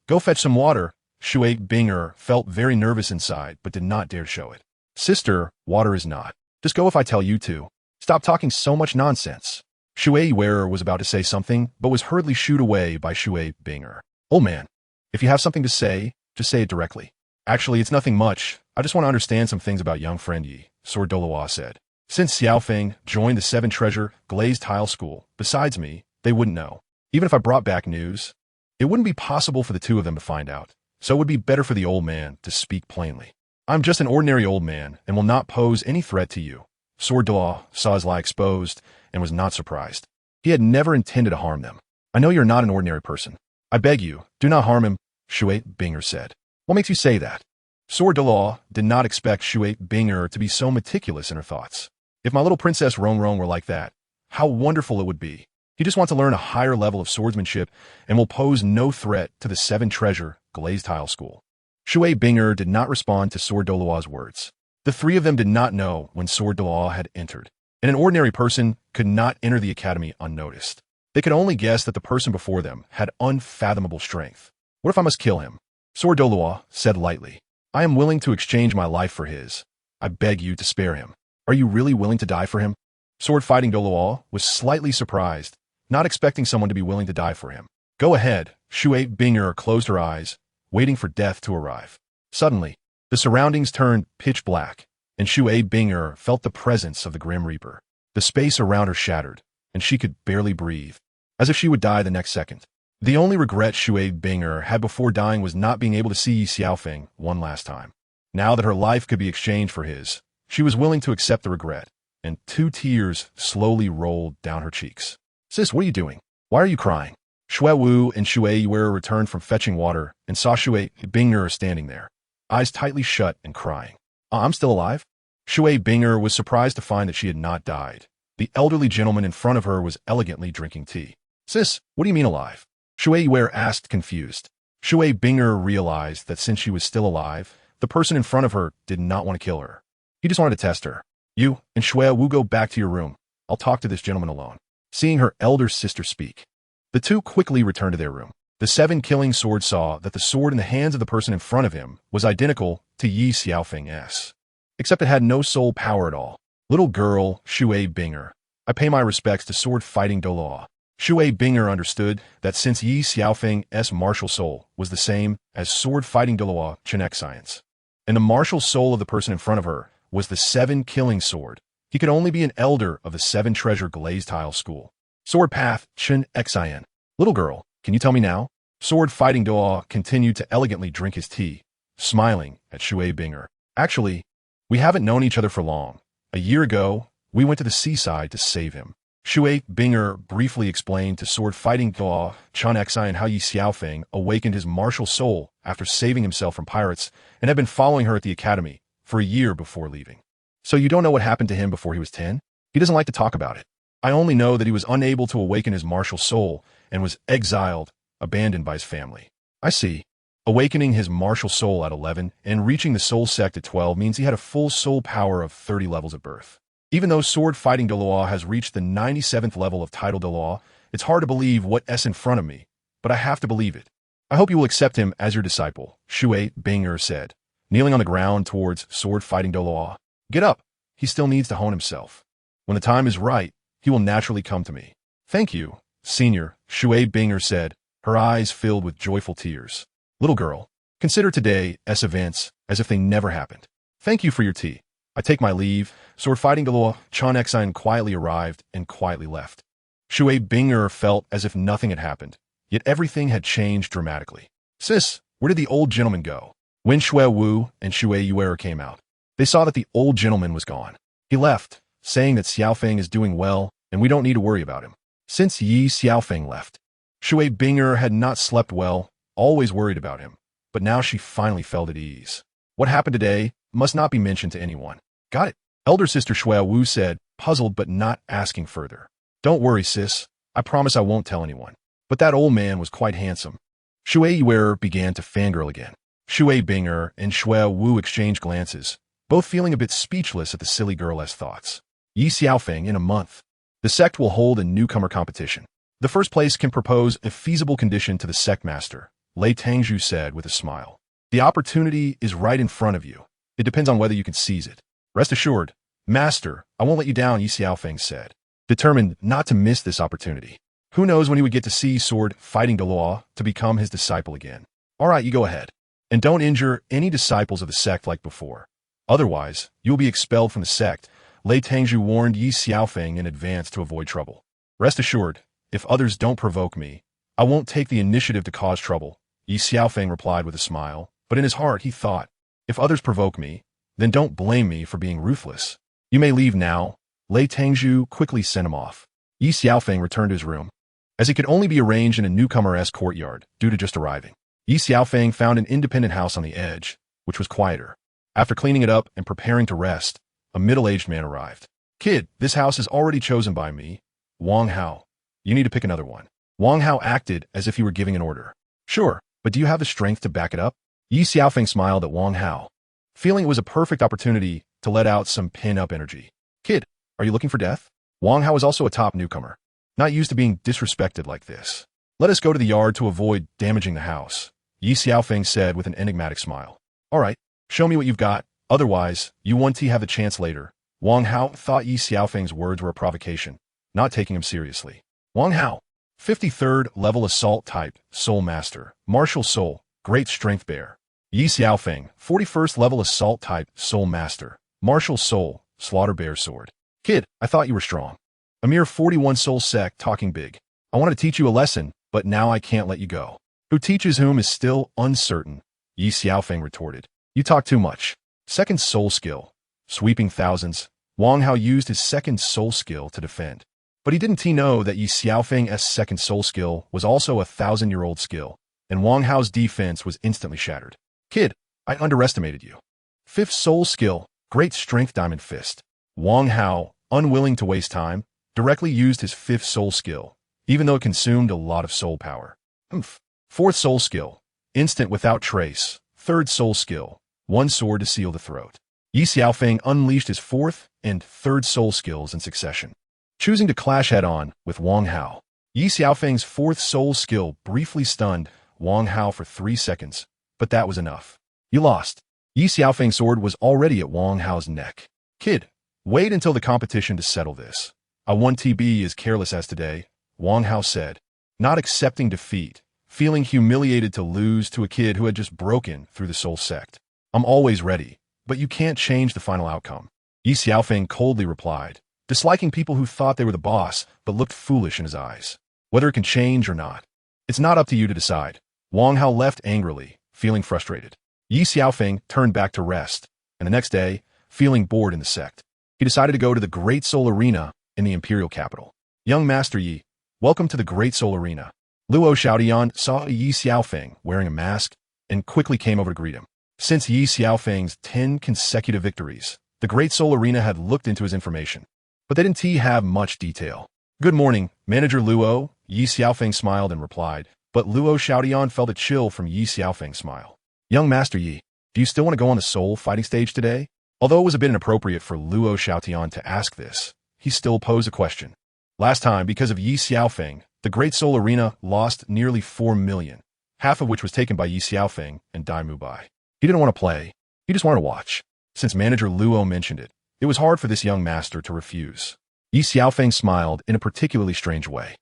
Go fetch some water. Shui Binger felt very nervous inside, but did not dare show it. Sister, water is not. Just go if I tell you to. Stop talking so much nonsense. Shui Wearer was about to say something, but was hurriedly shooed away by Shui Binger. Old man, if you have something to say, just say it directly. Actually, it's nothing much. I just want to understand some things about young friend Yi, Sword Douluo said. Since Xiaofeng joined the 7 Treasure Glazed Tile School, besides me, they wouldn't know. Even if I brought back news, it wouldn't be possible for the 2 of them to find out. So it would be better for the old man to speak plainly. I'm just an ordinary old man and will not pose any threat to you. Sword Douluo saw his lie exposed and was not surprised. He had never intended to harm them. I know you're not an ordinary person. I beg you, do not harm him, Shui Binger said. What makes you say that? Sword Douluo did not expect Shui Binger to be so meticulous in her thoughts. If my little princess Rong were like that, how wonderful it would be. He just wants to learn a higher level of swordsmanship and will pose no threat to the 7 Treasure Glazed Tile School. Shui Binger did not respond to Sword Douluo's words. The 3 of them did not know when Sword Douluo had entered, and an ordinary person could not enter the academy unnoticed. They could only guess that the person before them had unfathomable strength. What if I must kill him? Sword Douluo said lightly. I am willing to exchange my life for his. I beg you to spare him. Are you really willing to die for him? Sword Fighting Douluo was slightly surprised, not expecting someone to be willing to die for him. Go ahead, Shui Binger closed her eyes, waiting for death to arrive. Suddenly, the surroundings turned pitch black, and Shui Binger felt the presence of the Grim Reaper. The space around her shattered, and she could barely breathe, as if she would die the next second. The only regret Shui Binger had before dying was not being able to see Ye Xiaofeng one last time. Now that her life could be exchanged for his, she was willing to accept the regret, and 2 tears slowly rolled down her cheeks. Sis, what are you doing? Why are you crying? Xuewu and Shui Yuer returned from fetching water and saw Shui Binger standing there, eyes tightly shut and crying. I'm still alive? Shui Binger was surprised to find that she had not died. The elderly gentleman in front of her was elegantly drinking tea. Sis, what do you mean alive? Shui Yuer asked, confused. Shui Binger realized that since she was still alive, the person in front of her did not want to kill her. He just wanted to test her. You and Shui Wu go back to your room. I'll talk to this gentleman alone. Seeing her elder sister speak, the two quickly returned to their room. The 7 killing sword saw that the sword in the hands of the person in front of him was identical to Ye Xiaofeng's, except it had no soul power at all. Little girl, Shui Binger, I pay my respects to sword-fighting Douluo. Shui Binger understood that since Ye Xiaofeng's martial soul was the same as sword-fighting Douluo Chenxin, and the martial soul of the person in front of her was the 7 killing sword, he could only be an elder of the 7 treasure glazed tile school. Sword Path Chenxin. Little girl, can you tell me now? Sword-fighting Douluo continued to elegantly drink his tea, smiling at Shui Binger. Actually, we haven't known each other for long. A year ago, we went to the seaside to save him. Shui Binger briefly explained to sword-fighting Douluo Chenxin how Ye Xiaofeng awakened his martial soul after saving himself from pirates and had been following her at the academy for a year before leaving. So you don't know what happened to him before he was 10? He doesn't like to talk about it. I only know that he was unable to awaken his martial soul and was exiled, abandoned by his family. I see. Awakening his martial soul at 11 and reaching the soul sect at 12 means he had a full soul power of 30 levels at birth. Even though sword-fighting Douluo has reached the 97th level of title Douluo, it's hard to believe what's in front of me, but I have to believe it. I hope you will accept him as your disciple, Shui Binger said, kneeling on the ground towards sword-fighting Douluo. Get up. He still needs to hone himself. When the time is right, he will naturally come to me. Thank you, Senior, Shui Binger said, her eyes filled with joyful tears. Little girl, consider today's events as if they never happened. Thank you for your tea. I take my leave. Sword-fighting Douluo Chenxin quietly arrived and quietly left. Shui Binger felt as if nothing had happened, yet everything had changed dramatically. Sis, where did the old gentleman go? When Shui Wu and Shui Yuer came out, they saw that the old gentleman was gone. He left, saying that Xiaofeng is doing well and we don't need to worry about him. Since Ye Xiaofeng left, Shui Binger had not slept well, always worried about him, but now she finally felt at ease. What happened today must not be mentioned to anyone. Got it. Elder sister Shui Wu said, puzzled but not asking further. Don't worry, sis. I promise I won't tell anyone. But that old man was quite handsome. Shui Yuer began to fangirl again. Shui Binger and Shui Wu exchanged glances, both feeling a bit speechless at the silly girl's thoughts. Ye Xiaofeng in a month. The sect will hold a newcomer competition. The first place can propose a feasible condition to the sect master, Lei Tangzhu said with a smile. The opportunity is right in front of you. It depends on whether you can seize it. Rest assured, Master, I won't let you down, Ye Xiaofeng said, determined not to miss this opportunity. Who knows when he would get to see sword-fighting Douluo to become his disciple again. All right, you go ahead. And don't injure any disciples of the sect like before. Otherwise, you will be expelled from the sect. Lei Tangzhu warned Ye Xiaofeng in advance to avoid trouble. Rest assured, if others don't provoke me, I won't take the initiative to cause trouble, Ye Xiaofeng replied with a smile, but in his heart he thought, if others provoke me, then don't blame me for being ruthless. You may leave now. Lei Tangzhu quickly sent him off. Ye Xiaofeng returned to his room, as he could only be arranged in a newcomer's courtyard due to just arriving. Ye Xiaofeng found an independent house on the edge, which was quieter. After cleaning it up and preparing to rest, a middle-aged man arrived. Kid, this house is already chosen by me. Wang Hao. You need to pick another one. Wang Hao acted as if he were giving an order. Sure, but do you have the strength to back it up? Ye Xiaofeng smiled at Wang Hao, feeling it was a perfect opportunity to let out some pin-up energy. Kid, are you looking for death? Wang Hao is also a top newcomer, not used to being disrespected like this. Let us go to the yard to avoid damaging the house, Ye Xiaofeng said with an enigmatic smile. All right, show me what you've got. Otherwise, you won't have the chance later. Wang Hao thought Ye Xiaofeng's words were a provocation, not taking him seriously. Wang Hao, 53rd level assault type, soul master, martial soul, great strength bear. Ye Xiaofeng, 41st level assault type, soul master, martial soul, slaughter bear sword. Kid, I thought you were strong. A mere 41 soul sect talking big. I wanted to teach you a lesson, but now I can't let you go. Who teaches whom is still uncertain, Ye Xiaofeng retorted. You talk too much. Second soul skill, sweeping thousands. Wang Hao used his second soul skill to defend. But he didn't know that Ye Xiaofeng's second soul skill was also a 1,000-year-old skill, and Wang Hao's defense was instantly shattered. Kid, I underestimated you. Fifth soul skill, great strength diamond fist. Wang Hao, unwilling to waste time, directly used his fifth soul skill, even though it consumed a lot of soul power. Oomph. Fourth soul skill. Instant without trace. Third soul skill. One sword to seal the throat. Ye Xiaofeng unleashed his fourth and third soul skills in succession, choosing to clash head-on with Wang Hao. Ye Xiaofeng's fourth soul skill briefly stunned Wang Hao for 3 seconds, but that was enough. You lost. Ye Xiaofeng's sword was already at Wang Hao's neck. Kid, wait until the competition to settle this. I won't be as careless as today, Wang Hao said, not accepting defeat, feeling humiliated to lose to a kid who had just broken through the soul sect. I'm always ready, but you can't change the final outcome. Ye Xiaofeng coldly replied, disliking people who thought they were the boss but looked foolish in his eyes. Whether it can change or not, it's not up to you to decide. Wang Hao left angrily, feeling frustrated. Ye Xiaofeng turned back to rest, and the next day, feeling bored in the sect, he decided to go to the Great Soul Arena in the imperial capital. Young Master Yi, welcome to the Great Soul Arena. Luo Xiaotian saw Ye Xiaofeng wearing a mask and quickly came over to greet him. Since Ye Xiaofeng's 10 consecutive victories, the Great Soul Arena had looked into his information, but they didn't have much detail. Good morning, Manager Luo, Ye Xiaofeng smiled and replied, but Luo Xiaotian felt a chill from Ye Xiaofeng's smile. Young Master Yi, do you still want to go on the soul fighting stage today? Although it was a bit inappropriate for Luo Xiaotian to ask this, he still posed a question. Last time, because of Ye Xiaofeng, the Great Soul Arena lost nearly 4 million, half of which was taken by Ye Xiaofeng and Dai Mubai. He didn't want to play, he just wanted to watch. Since Manager Luo mentioned it, it was hard for this young master to refuse. Ye Xiaofeng smiled in a particularly strange way.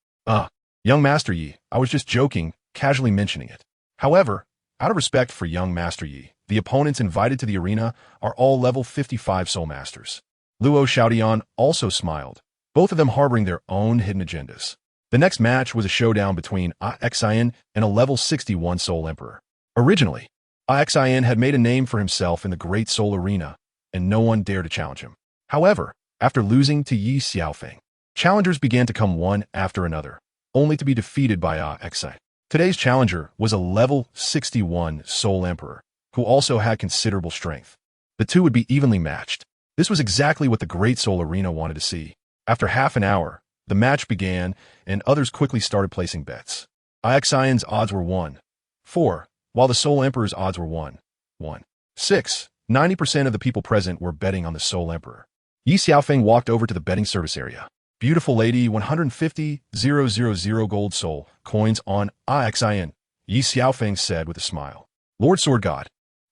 Young Master Yi, I was just joking, casually mentioning it. However, out of respect for young Master Yi, the opponents invited to the arena are all level 55 soul masters. Luo Xiaotian also smiled, both of them harboring their own hidden agendas. The next match was a showdown between Xian and a level 61 soul emperor. Originally, Xian had made a name for himself in the Great Soul Arena, and no one dared to challenge him. However, after losing to Ye Xiaofeng, challengers began to come one after another, only to be defeated by Xian. Today's challenger was a level 61 soul emperor, who also had considerable strength. The two would be evenly matched. This was exactly what the Great Soul Arena wanted to see. After half an hour, the match began, and others quickly started placing bets. Xian's odds were 1-4, while the Soul Emperor's odds were 1-6. 90% of the people present were betting on the Soul Emperor. Ye Xiaofeng walked over to the betting service area. Beautiful lady, 150,000 gold soul coins on Xian, Ye Xiaofeng said with a smile. Lord Sword God,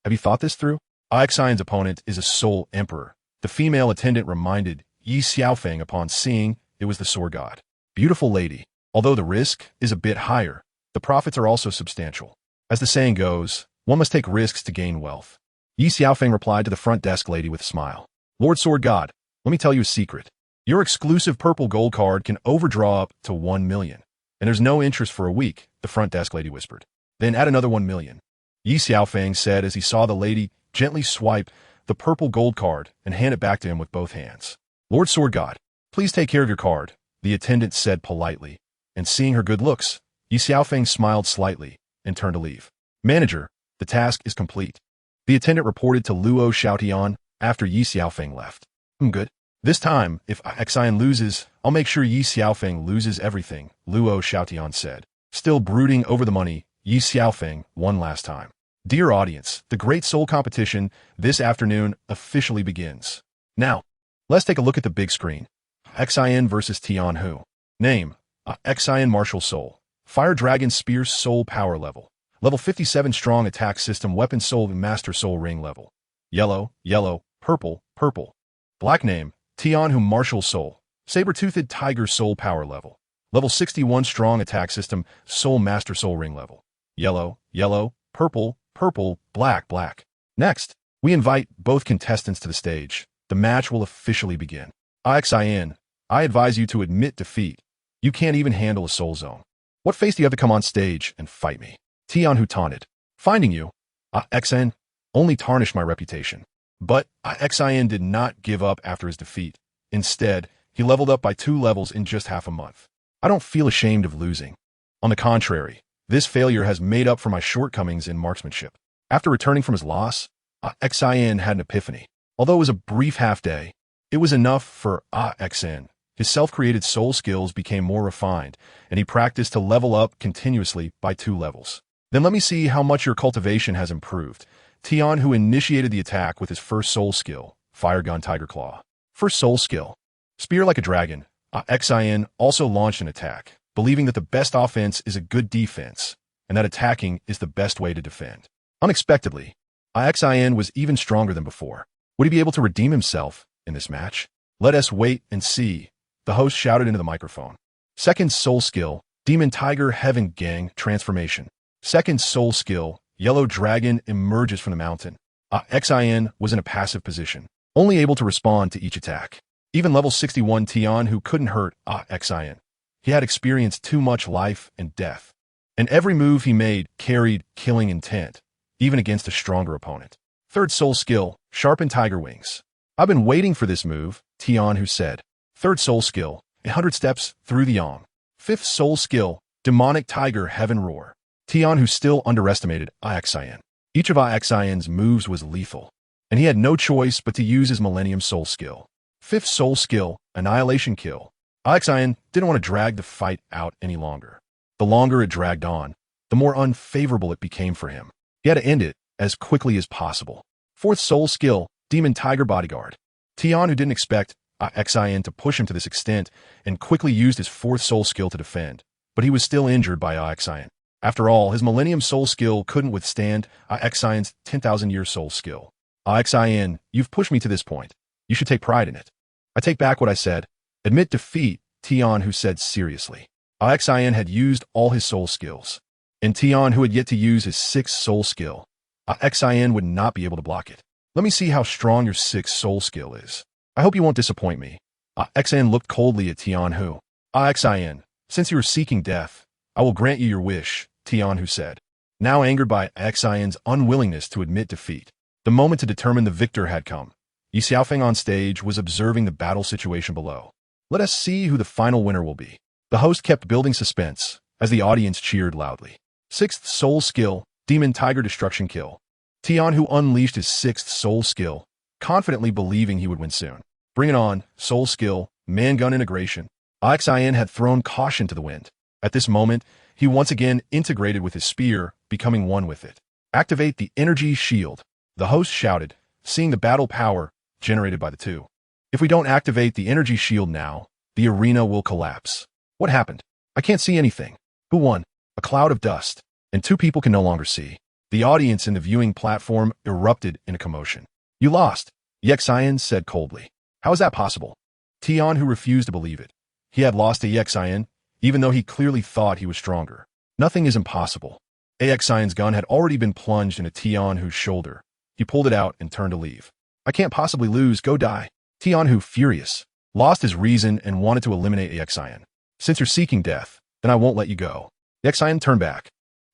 have you thought this through? Xian's opponent is a Soul Emperor. The female attendant reminded Ye Xiaofeng upon seeing it was the Sword God. Beautiful lady, although the risk is a bit higher, the profits are also substantial. As the saying goes, one must take risks to gain wealth. Ye Xiaofeng replied to the front desk lady with a smile. Lord Sword God, let me tell you a secret. Your exclusive purple gold card can overdraw up to 1 million, and there's no interest for a week, the front desk lady whispered. Then add another 1 million. Ye Xiaofeng said as he saw the lady gently swipe the purple gold card and hand it back to him with both hands. Lord Sword God, please take care of your card, the attendant said politely, and seeing her good looks, Ye Xiaofeng smiled slightly and turned to leave. Manager, the task is complete. The attendant reported to Luo Xiaotian after Ye Xiaofeng left. Good. This time, if Xian loses, I'll make sure Ye Xiaofeng loses everything, Luo Xiaotian said. Still brooding over the money, Ye Xiaofeng won last time. Dear audience, the Great Soul Competition this afternoon officially begins. Now, let's take a look at the big screen. Xian versus Tianhu. Name, Xian Martial Soul. Fire Dragon Spear Soul Power Level. Level 57 Strong Attack System Weapon Soul Master Soul Ring Level. Yellow, yellow, purple, purple. Black name, Tianhu Martial Soul. Saber-Toothed Tiger Soul Power Level. Level 61 Strong Attack System Soul Master Soul Ring Level. Yellow, yellow, purple, purple, black, black. Next, we invite both contestants to the stage. The match will officially begin. Xian, I advise you to admit defeat. You can't even handle a soul zone. What face do you have to come on stage and fight me? Tianhu taunted. Finding you, Xian, only tarnished my reputation. But Xian did not give up after his defeat. Instead, he leveled up by 2 levels in just half a month. I don't feel ashamed of losing. On the contrary, this failure has made up for my shortcomings in marksmanship. After returning from his loss, Xian had an epiphany. Although it was a brief half day, it was enough for Xian. His self-created soul skills became more refined, and he practiced to level up continuously by 2 levels. Then let me see how much your cultivation has improved. Tian, who initiated the attack with his first soul skill, Fire Gun Tiger Claw. First soul skill. Spear like a dragon. Xin also launched an attack, believing that the best offense is a good defense, and that attacking is the best way to defend. Unexpectedly, Xin was even stronger than before. Would he be able to redeem himself in this match? Let us wait and see, the host shouted into the microphone. Second soul skill, Demon Tiger Heaven Gang Transformation. Second soul skill, Yellow Dragon emerges from the mountain. Xin was in a passive position, only able to respond to each attack. Even level 61 Tian, who couldn't hurt Xin. He had experienced too much life and death, and every move he made carried killing intent, even against a stronger opponent. Third soul skill, Sharpen Tiger Wings. I've been waiting for this move, Tian, who said. Third soul skill, 100 steps through the Yang. Fifth soul skill, Demonic Tiger Heaven Roar. Tian, who still underestimated Xin. Each of Xin's moves was lethal, and he had no choice but to use his Millennium Soul skill. Fifth soul skill, Annihilation Kill. Xin didn't want to drag the fight out any longer. The longer it dragged on, the more unfavorable it became for him. He had to end it as quickly as possible. Fourth soul skill, Demon Tiger Bodyguard. Tian, who didn't expect Xin to push him to this extent, and quickly used his fourth soul skill to defend, but he was still injured by Xin. After all, his Millennium Soul skill couldn't withstand Xin's 10,000-year soul skill. Xin, you've pushed me to this point. You should take pride in it. I take back what I said. Admit defeat, Tian, who said seriously. Xin had used all his soul skills, and Tian, who had yet to use his sixth soul skill, Xin would not be able to block it. Let me see how strong your sixth soul skill is. I hope you won't disappoint me. Xin looked coldly at Tian, who. Xin, since you are seeking death, I will grant you your wish, Tian, who said. Now angered by Xin's unwillingness to admit defeat, the moment to determine the victor had come. Ye Xiaofeng on stage was observing the battle situation below. Let us see who the final winner will be. The host kept building suspense as the audience cheered loudly. Sixth soul skill, Demon Tiger Destruction Kill. Tian, who unleashed his sixth soul skill, confidently believing he would win soon. Bring it on, soul skill, Man Gun Integration. Xin had thrown caution to the wind. At this moment, he once again integrated with his spear, becoming one with it. Activate the energy shield, the host shouted, seeing the battle power generated by the two. If we don't activate the energy shield now, the arena will collapse. What happened? I can't see anything. Who won? A cloud of dust, and 2 people can no longer see. The audience in the viewing platform erupted in a commotion. You lost, Ye Xiaofeng said coldly. How is that possible? Tian, who refused to believe it. He had lost to Ye Xiaofeng, even though he clearly thought he was stronger. Nothing is impossible. Ye Xiaofeng's gun had already been plunged into Tian, whose shoulder. He pulled it out and turned to leave. I can't possibly lose, go die. Tian, who, furious, lost his reason and wanted to eliminate Ye Xiaofeng. Since you're seeking death, then I won't let you go. Ye Xiaofeng turned back,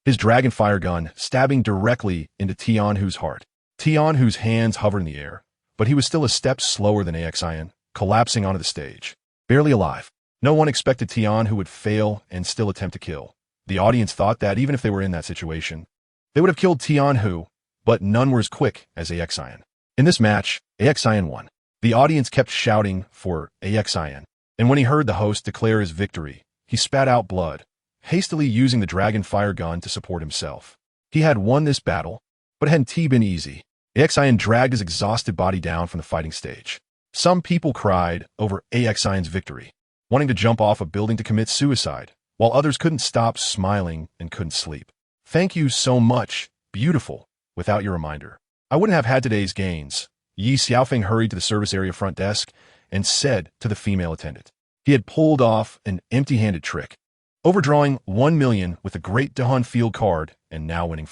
his dragon fire gun stabbing directly into Tian, whose heart. Tian, whose hands hovered in the air, but he was still a step slower than Ye Xiaofeng, collapsing onto the stage. Barely alive. No one expected Tian, who would fail and still attempt to kill. The audience thought that even if they were in that situation, they would have killed Tian, who, but none were as quick as Ye Xiaofeng. In this match, Ye Xiaofeng won. The audience kept shouting for Ye Xiaofeng, and when he heard the host declare his victory, he spat out blood, hastily using the dragon fire gun to support himself. He had won this battle, but it hadn't been easy. Ye Xiaofeng dragged his exhausted body down from the fighting stage. Some people cried over Ye Xiaofeng's victory, wanting to jump off a building to commit suicide, while others couldn't stop smiling and couldn't sleep. Thank you so much, beautiful. Without your reminder, I wouldn't have had today's gains. Ye Xiaofeng hurried to the service area front desk and said to the female attendant. He had pulled off an empty-handed trick, overdrawing 1 million with a great Dahan field card and now winning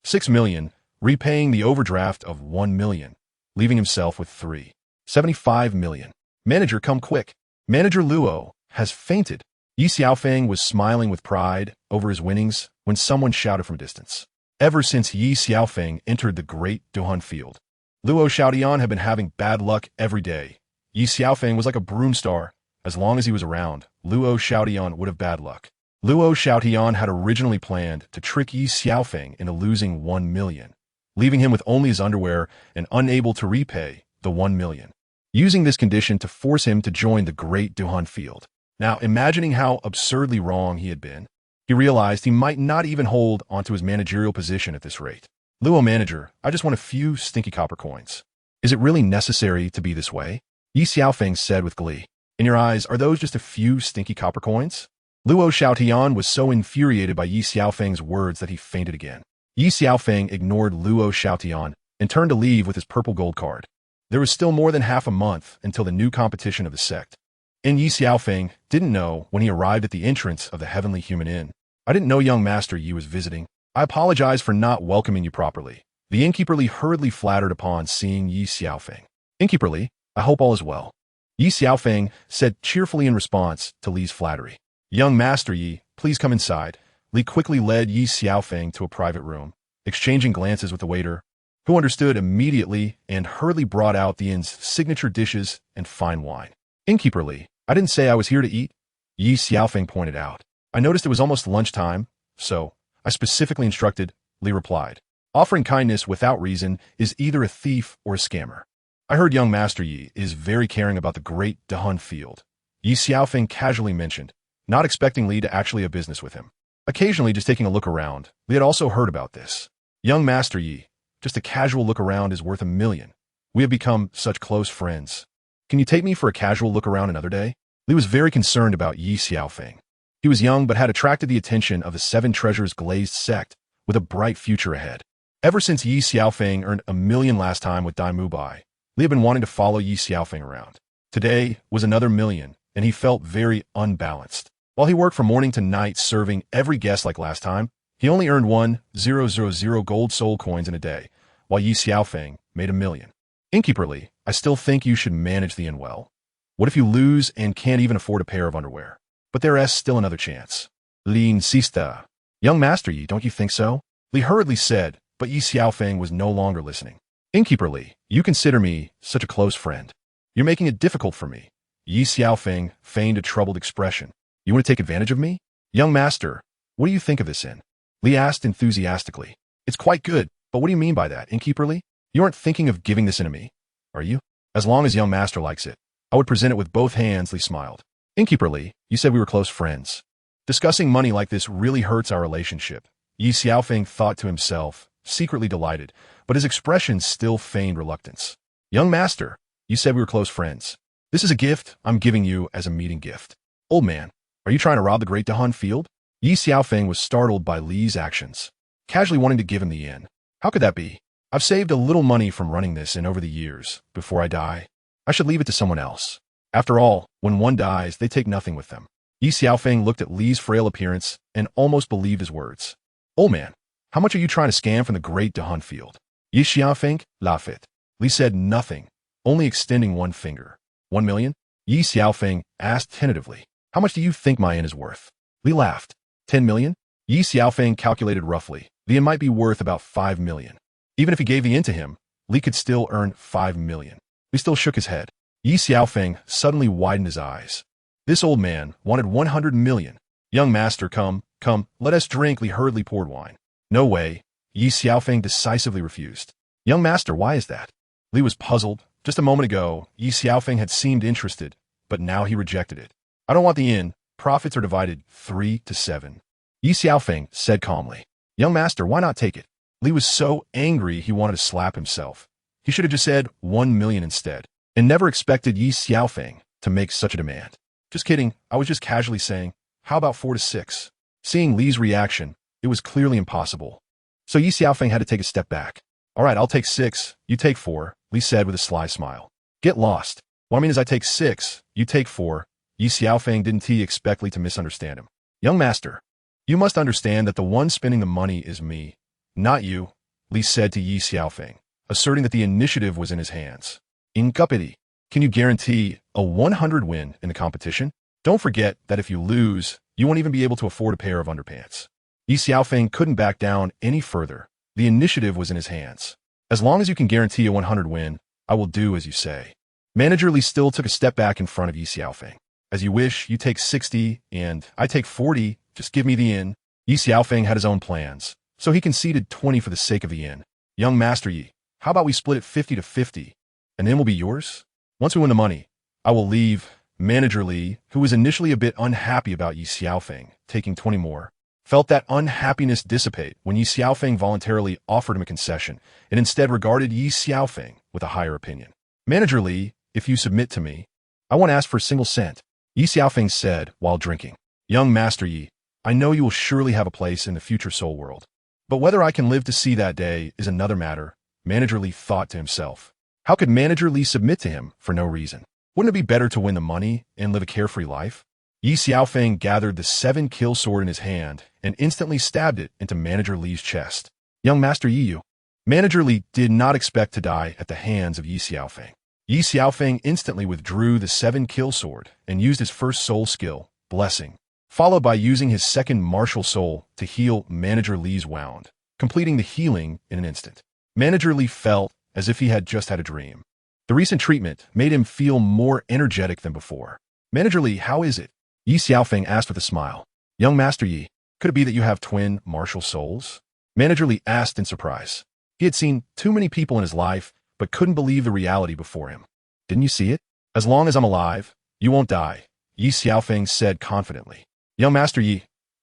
6 million, repaying the overdraft of 1 million, leaving himself with 75 million. Manager, come quick. Manager Luo has fainted. Ye Xiaofeng was smiling with pride over his winnings when someone shouted from a distance. Ever since Ye Xiaofeng entered the great Dahan field, Luo Xiaotian had been having bad luck every day. Ye Xiaofeng was like a broom star. As long as he was around, Luo Xiaotian would have bad luck. Luo Xiaotian had originally planned to trick Ye Xiaofeng into losing 1 million, leaving him with only his underwear and unable to repay the 1 million. using this condition to force him to join the great Duhan field. Now, imagining how absurdly wrong he had been, he realized he might not even hold onto his managerial position at this rate. Luo manager, I just want a few stinky copper coins. Is it really necessary to be this way? Ye Xiaofeng said with glee. In your eyes, are those just a few stinky copper coins? Luo Xiaotian was so infuriated by Ye Xiaofeng's words that he fainted again. Ye Xiaofeng ignored Luo Xiaotian and turned to leave with his purple gold card. There was still more than half a month until the new competition of the sect. And Ye Xiaofeng didn't know when he arrived at the entrance of the Heavenly Human Inn. I didn't know young Master Yi was visiting. I apologize for not welcoming you properly. The innkeeper Li hurriedly flattered upon seeing Ye Xiaofeng. Innkeeper Li, I hope all is well. Ye Xiaofeng said cheerfully in response to Li's flattery. Young Master Yi, please come inside. Li quickly led Ye Xiaofeng to a private room, exchanging glances with the waiter, who understood immediately and hurriedly brought out the inn's signature dishes and fine wine. Innkeeper Li, I didn't say I was here to eat, Ye Xiaofeng pointed out. I noticed it was almost lunchtime, so I specifically instructed, Li replied. Offering kindness without reason is either a thief or a scammer. I heard young Master Yi is very caring about the great Duhan field. Ye Xiaofeng casually mentioned, not expecting Li to actually have business with him. Occasionally just taking a look around, Li had also heard about this. Young Master Yi, just a casual look around is worth 1,000,000. We have become such close friends. Can you take me for a casual look around another day? Li was very concerned about Ye Xiaofeng. He was young but had attracted the attention of the Seven Treasures glazed sect with a bright future ahead. Ever since Ye Xiaofeng earned 1,000,000 last time with Dai Mubai, Li had been wanting to follow Ye Xiaofeng around. Today was another 1,000,000, and he felt very unbalanced. While he worked from morning to night serving every guest like last time, he only earned 1,000 gold soul coins in a day, while Ye Xiaofeng made 1,000,000. Innkeeper Li, I still think you should manage the inn well. What if you lose and can't even afford a pair of underwear? But there is still another chance. Li insisted. Young Master Yi, don't you think so? Li hurriedly said, but Ye Xiaofeng was no longer listening. Innkeeper Li, you consider me such a close friend. You're making it difficult for me. Ye Xiaofeng feigned a troubled expression. You want to take advantage of me? Young Master, what do you think of this inn? Li asked enthusiastically. It's quite good, but what do you mean by that, Innkeeper Li? You aren't thinking of giving this inn to me, are you? As long as young Master likes it, I would present it with both hands, Li smiled. Innkeeper Li, you said we were close friends. Discussing money like this really hurts our relationship. Ye Xiaofeng thought to himself, secretly delighted, but his expression still feigned reluctance. Young Master, you said we were close friends. This is a gift I'm giving you as a meeting gift. Old man, are you trying to rob the great Duhan field? Ye Xiaofeng was startled by Li's actions, casually wanting to give him the inn. How could that be? I've saved a little money from running this inn over the years. Before I die, I should leave it to someone else. After all, when one dies, they take nothing with them. Ye Xiaofeng looked at Li's frail appearance and almost believed his words. Old man, how much are you trying to scam from the great Duhan field? Ye Xiaofeng laughed. Li said nothing, only extending one finger. 1,000,000? Ye Xiaofeng asked tentatively. How much do you think my inn is worth? Li laughed. 10,000,000? Ye Xiaofeng calculated roughly. The inn might be worth about 5,000,000. Even if he gave the inn to him, Li could still earn 5,000,000. Li still shook his head. Ye Xiaofeng suddenly widened his eyes. This old man wanted 100,000,000. Young Master, come, let us drink. Li hurriedly poured wine. No way. Ye Xiaofeng decisively refused. Young Master, why is that? Li was puzzled. Just a moment ago, Ye Xiaofeng had seemed interested, but now he rejected it. I don't want the inn. Profits are divided 3 to 7. Ye Xiaofeng said calmly. Young Master, why not take it? Li was so angry he wanted to slap himself. He should have just said 1,000,000 instead, and never expected Ye Xiaofeng to make such a demand. Just kidding, I was just casually saying, how about 4 to 6? Seeing Li's reaction, it was clearly impossible. So Ye Xiaofeng had to take a step back. All right, I'll take 6, you take 4, Li said with a sly smile. Get lost. What I mean is I take 6, you take 4. Ye Xiaofeng didn't expect Li to misunderstand him. Young Master, you must understand that the one spending the money is me, not you, Li said to Ye Xiaofeng, asserting that the initiative was in his hands. Incupity, can you guarantee a 100 win in the competition? Don't forget that if you lose, you won't even be able to afford a pair of underpants. Ye Xiaofeng couldn't back down any further. The initiative was in his hands. As long as you can guarantee a 100 win, I will do as you say. Manager Li still took a step back in front of Ye Xiaofeng. As you wish, you take 60, and I take 40, just give me the inn. Ye Xiaofeng had his own plans, so he conceded 20 for the sake of the inn. Young Master Yi, how about we split it 50 to 50, and then will be yours? Once we win the money, I will leave. Manager Li, who was initially a bit unhappy about Ye Xiaofeng taking 20 more, felt that unhappiness dissipate when Ye Xiaofeng voluntarily offered him a concession and instead regarded Ye Xiaofeng with a higher opinion. Manager Li, if you submit to me, I won't ask for a single cent, Ye Xiaofeng said while drinking. Young Master Yi, I know you will surely have a place in the future soul world. But whether I can live to see that day is another matter, Manager Li thought to himself. How could Manager Li submit to him for no reason? Wouldn't it be better to win the money and live a carefree life? Ye Xiaofeng gathered the 7-kill sword in his hand and instantly stabbed it into Manager Li's chest. Young Master Yi, Manager Li did not expect to die at the hands of Ye Xiaofeng. Ye Xiaofeng instantly withdrew the 7-kill sword and used his first soul skill, Blessing, followed by using his second martial soul to heal Manager Li's wound, completing the healing in an instant. Manager Li felt as if he had just had a dream. The recent treatment made him feel more energetic than before. Manager Li, how is it? Ye Xiaofeng asked with a smile. Young Master Yi, could it be that you have twin martial souls? Manager Li asked in surprise. He had seen too many people in his life, but couldn't believe the reality before him. Didn't you see it? As long as I'm alive, you won't die, Ye Xiaofeng said confidently. Young Master Yi,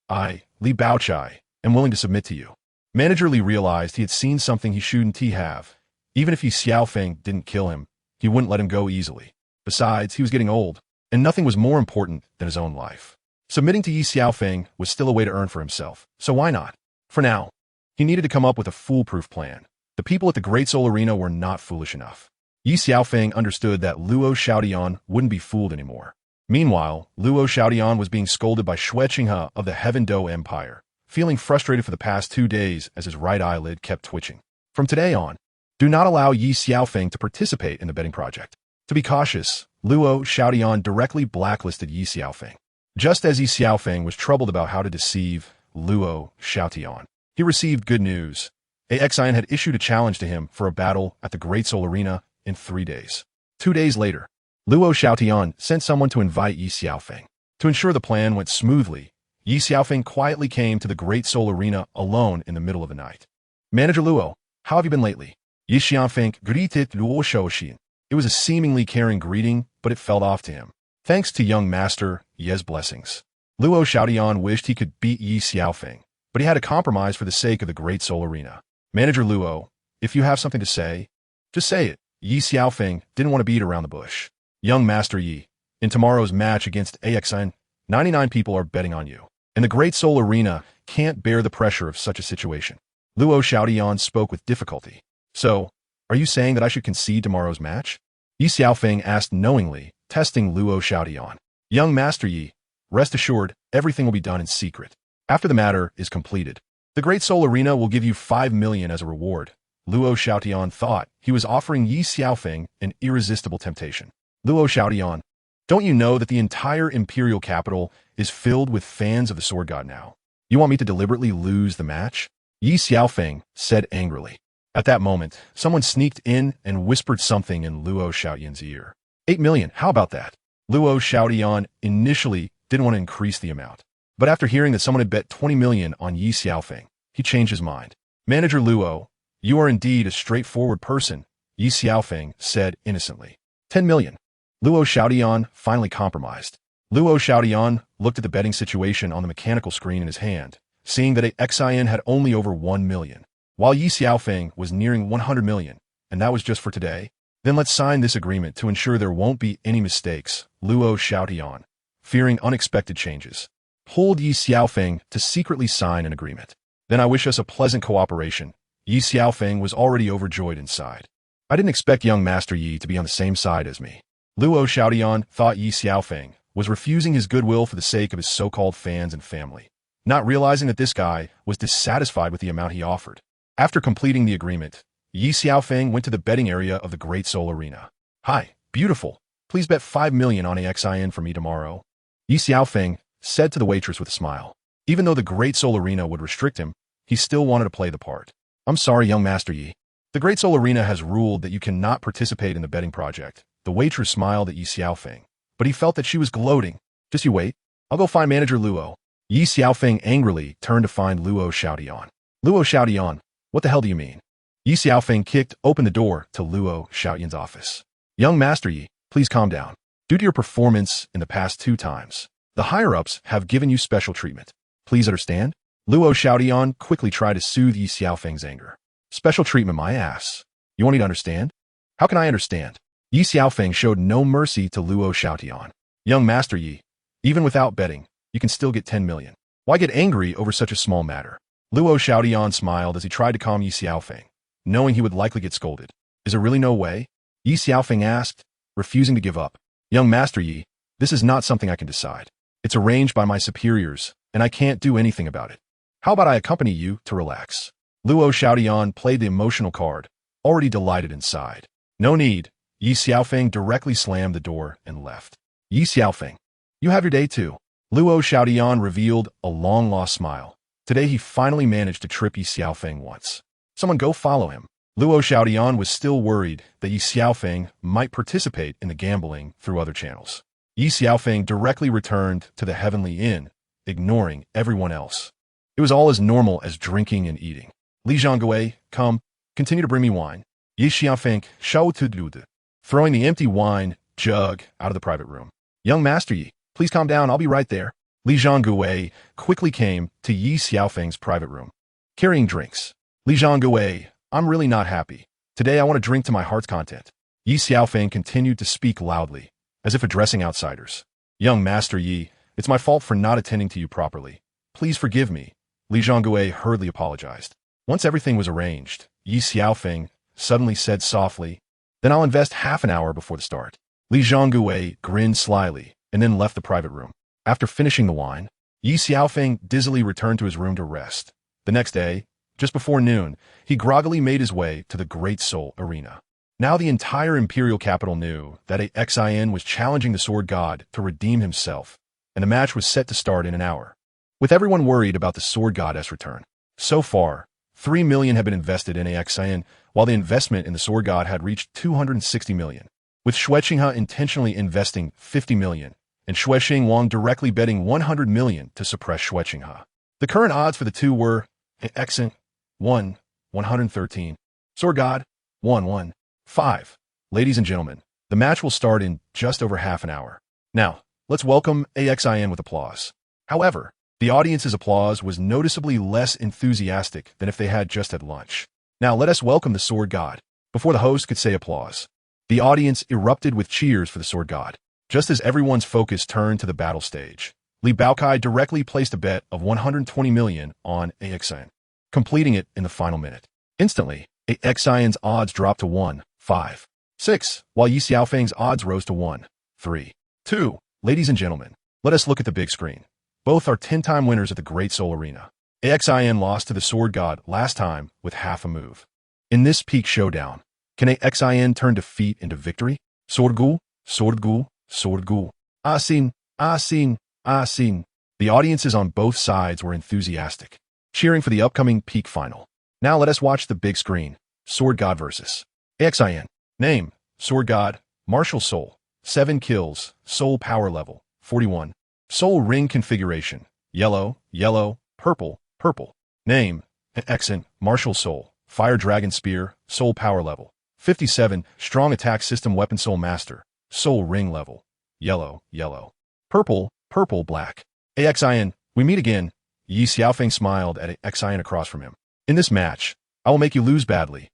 I, Li Baochai, am willing to submit to you. Manager Li realized he had seen something he shouldn't have. Even if Ye Xiaofeng didn't kill him, he wouldn't let him go easily. Besides, he was getting old, and nothing was more important than his own life. Submitting to Ye Xiaofeng was still a way to earn for himself, so why not? For now, he needed to come up with a foolproof plan. The people at the Great Soul Arena were not foolish enough. Ye Xiaofeng understood that Luo Xiaodian wouldn't be fooled anymore. Meanwhile, Luo Xiaodian was being scolded by Xue Qinghe of the Heaven Do Empire, feeling frustrated for the past 2 days as his right eyelid kept twitching. From today on, do not allow Ye Xiaofeng to participate in the betting project. To be cautious, Luo Xiaodian directly blacklisted Ye Xiaofeng. Just as Ye Xiaofeng was troubled about how to deceive Luo Xiaodian, he received good news. Awakens had issued a challenge to him for a battle at the Great Soul Arena in 3 days. 2 days later, Luo Xiaodian sent someone to invite Ye Xiaofeng. To ensure the plan went smoothly, Ye Xiaofeng quietly came to the Great Soul Arena alone in the middle of the night. Manager Luo, how have you been lately? Ye Xiaofeng greeted Luo Xiaodian. It was a seemingly caring greeting, but it fell off to him. Thanks to young master Ye's blessings, Luo Xiaodian wished he could beat Ye Xiaofeng, but he had to compromise for the sake of the Great Soul Arena. Manager Luo, if you have something to say, just say it. Ye Xiaofeng didn't want to beat around the bush. Young Master Yi, in tomorrow's match against Awakens, 99 people are betting on you, and the Great Soul Arena can't bear the pressure of such a situation. Luo Xiaodian spoke with difficulty. So, are you saying that I should concede tomorrow's match? Ye Xiaofeng asked knowingly, testing Luo Xiaodian. Young Master Yi, rest assured, everything will be done in secret. After the matter is completed, the Great Soul Arena will give you 5 million as a reward. Luo Xiaodian thought he was offering Ye Xiaofeng an irresistible temptation. Luo Xiaodian, don't you know that the entire imperial capital is filled with fans of the sword god now? You want me to deliberately lose the match? Ye Xiaofeng said angrily. At that moment, someone sneaked in and whispered something in Luo Xiaodian's ear. 8 million, how about that? Luo Xiaodian initially didn't want to increase the amount, but after hearing that someone had bet 20 million on Ye Xiaofeng, he changed his mind. Manager Luo, you are indeed a straightforward person, Ye Xiaofeng said innocently. 10 million. Luo Xiaodian finally compromised. Luo Xiaodian looked at the betting situation on the mechanical screen in his hand, seeing that Awakens had only over 1 million, while Ye Xiaofeng was nearing 100 million, and that was just for today. Then let's sign this agreement to ensure there won't be any mistakes, Luo Xiaodian, fearing unexpected changes, pulled Ye Xiaofeng to secretly sign an agreement. Then I wish us a pleasant cooperation. Ye Xiaofeng was already overjoyed inside. I didn't expect young Master Yi to be on the same side as me. Luo Xiaodian thought Ye Xiaofeng was refusing his goodwill for the sake of his so-called fans and family, not realizing that this guy was dissatisfied with the amount he offered. After completing the agreement, Ye Xiaofeng went to the betting area of the Great Soul Arena. Hi, beautiful. Please bet 5 million on Awakens for me tomorrow. Ye Xiaofeng said to the waitress with a smile. Even though the Great Soul Arena would restrict him, he still wanted to play the part. I'm sorry, young Master Yi. The Great Soul Arena has ruled that you cannot participate in the betting project. The waitress smiled at Ye Xiaofeng, but he felt that she was gloating. Just you wait. I'll go find Manager Luo. Ye Xiaofeng angrily turned to find Luo Xiaodian. Luo Xiaodian, what the hell do you mean? Ye Xiaofeng kicked open the door to Luo Xiaodian's office. Young Master Yi, Please calm down. Due to your performance in the past 2 times, the higher-ups have given you special treatment. Please understand? Luo Xiaodian quickly tried to soothe Ye Xiaofeng's anger. Special treatment, my ass. You want me to understand? How can I understand? Ye Xiaofeng showed no mercy to Luo Xiaodian. Young Master Yi, even without betting, you can still get 10 million. Why get angry over such a small matter? Luo Xiaodian smiled as he tried to calm Ye Xiaofeng, knowing he would likely get scolded. Is there really no way? Ye Xiaofeng asked, refusing to give up. Young Master Yi, this is not something I can decide. It's arranged by my superiors, and I can't do anything about it. How about I accompany you to relax? Luo Xiaodian played the emotional card, already delighted inside. No need. Ye Xiaofeng directly slammed the door and left. Ye Xiaofeng, you have your day too. Luo Xiaodian revealed a long-lost smile. Today he finally managed to trip Ye Xiaofeng once. Someone go follow him. Luo Xiaodian was still worried that Ye Xiaofeng might participate in the gambling through other channels. Ye Xiaofeng directly returned to the Heavenly Inn, ignoring everyone else. It was all as normal as drinking and eating. Li Zhonggui, come, continue to bring me wine. Ye Xiaofeng, shao tu dude. Throwing the empty wine jug out of the private room. Young Master Yi, please calm down, I'll be right there. Li Zhonggui quickly came to Ye Xiaofeng's private room, carrying drinks. Li Zhonggui, I'm really not happy. Today I want to drink to my heart's content. Ye Xiaofeng continued to speak loudly, as if addressing outsiders. Young Master Yi, it's my fault for not attending to you properly. Please forgive me. Li Zhonggui hurriedly apologized. Once everything was arranged, Ye Xiaofeng suddenly said softly, then I'll invest half an hour before the start. Li Zhonggui grinned slyly and then left the private room. After finishing the wine, Ye Xiaofeng dizzily returned to his room to rest. The next day, just before noon, he groggily made his way to the Great Soul Arena. Now the entire imperial capital knew that Xin was challenging the sword god to redeem himself, and the match was set to start in an hour. With everyone worried about the sword goddess return. So far, 3 million had been invested in Xin, while the investment in the sword god had reached 260 million. With Xueqinghe intentionally investing 50 million, and Xuexing Wang directly betting 100 million to suppress Xueqinghe. The current odds for the two were Xin 1, 113, sword god 1, 5. Ladies and gentlemen, the match will start in just over half an hour. Now, let's welcome Xin with applause. However, the audience's applause was noticeably less enthusiastic than if they had just had lunch. Now let us welcome the sword god. Before the host could say applause, the audience erupted with cheers for the sword god. Just as everyone's focus turned to the battle stage, Li Baokai directly placed a bet of 120 million on Xin, completing it in the final minute. Instantly, Xion's odds dropped to 1, 5, 6, while Ye Xiaofeng's odds rose to 1, 3, 2. Ladies and gentlemen, let us look at the big screen. Both are 10-time winners at the Great Soul Arena. Xin lost to the sword god last time with half a move. In this peak showdown, can Xin turn defeat into victory? Sword Gu, Sword Gu, Sword Gu. Asin, Asin, Asin. The audiences on both sides were enthusiastic, cheering for the upcoming peak final. Now let us watch the big screen. Sword God versus Xin. Name, Sword God, Martial Soul. 7 kills, Soul Power Level, 41. Soul Ring Configuration, Yellow, Yellow, Purple, Purple. Name, Xin, Martial Soul. Fire Dragon Spear, Soul Power Level, 57. Strong Attack System Weapon Soul Master, Soul Ring Level, Yellow, Yellow. Purple, Purple, Black. Xin, we meet again. Ye Xiaofeng smiled at Xin across from him. In this match, I will make you lose badly,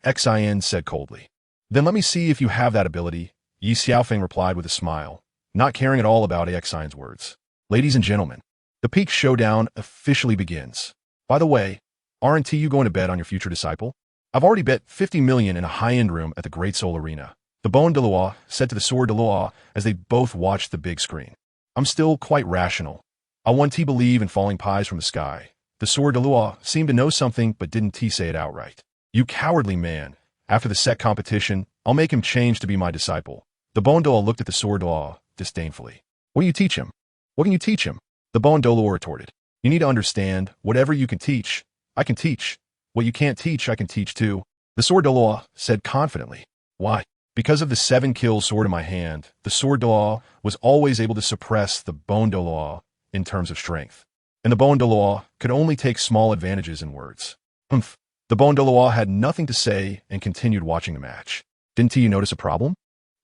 Xin said coldly. Then let me see if you have that ability, Ye Xiaofeng replied with a smile, not caring at all about Xion's words. Ladies and gentlemen, the peak showdown officially begins. By the way, aren't you going to bet on your future disciple? I've already bet 50 million in a high-end room at the Great Soul Arena, the Bon Douluo said to the Sword Douluo as they both watched the big screen. I'm still quite rational. I want to believe in falling pies from the sky. The Sword Douluo seemed to know something but didn't say it outright. You cowardly man. After the set competition, I'll make him change to be my disciple. The Bon Douluo looked at the Sword Douluo disdainfully. What do you teach him? What can you teach him? The Bon Douluo retorted. You need to understand, whatever you can teach, I can teach. What you can't teach, I can teach too. The Sword Douluo said confidently. Why? Because of the 7-kill sword in my hand, the Sword Douluo was always able to suppress the Bon Douluo in terms of strength. And the Bon Douluo could only take small advantages in words. Humph. The Bon Douluo had nothing to say and continued watching the match. Didn't you notice a problem?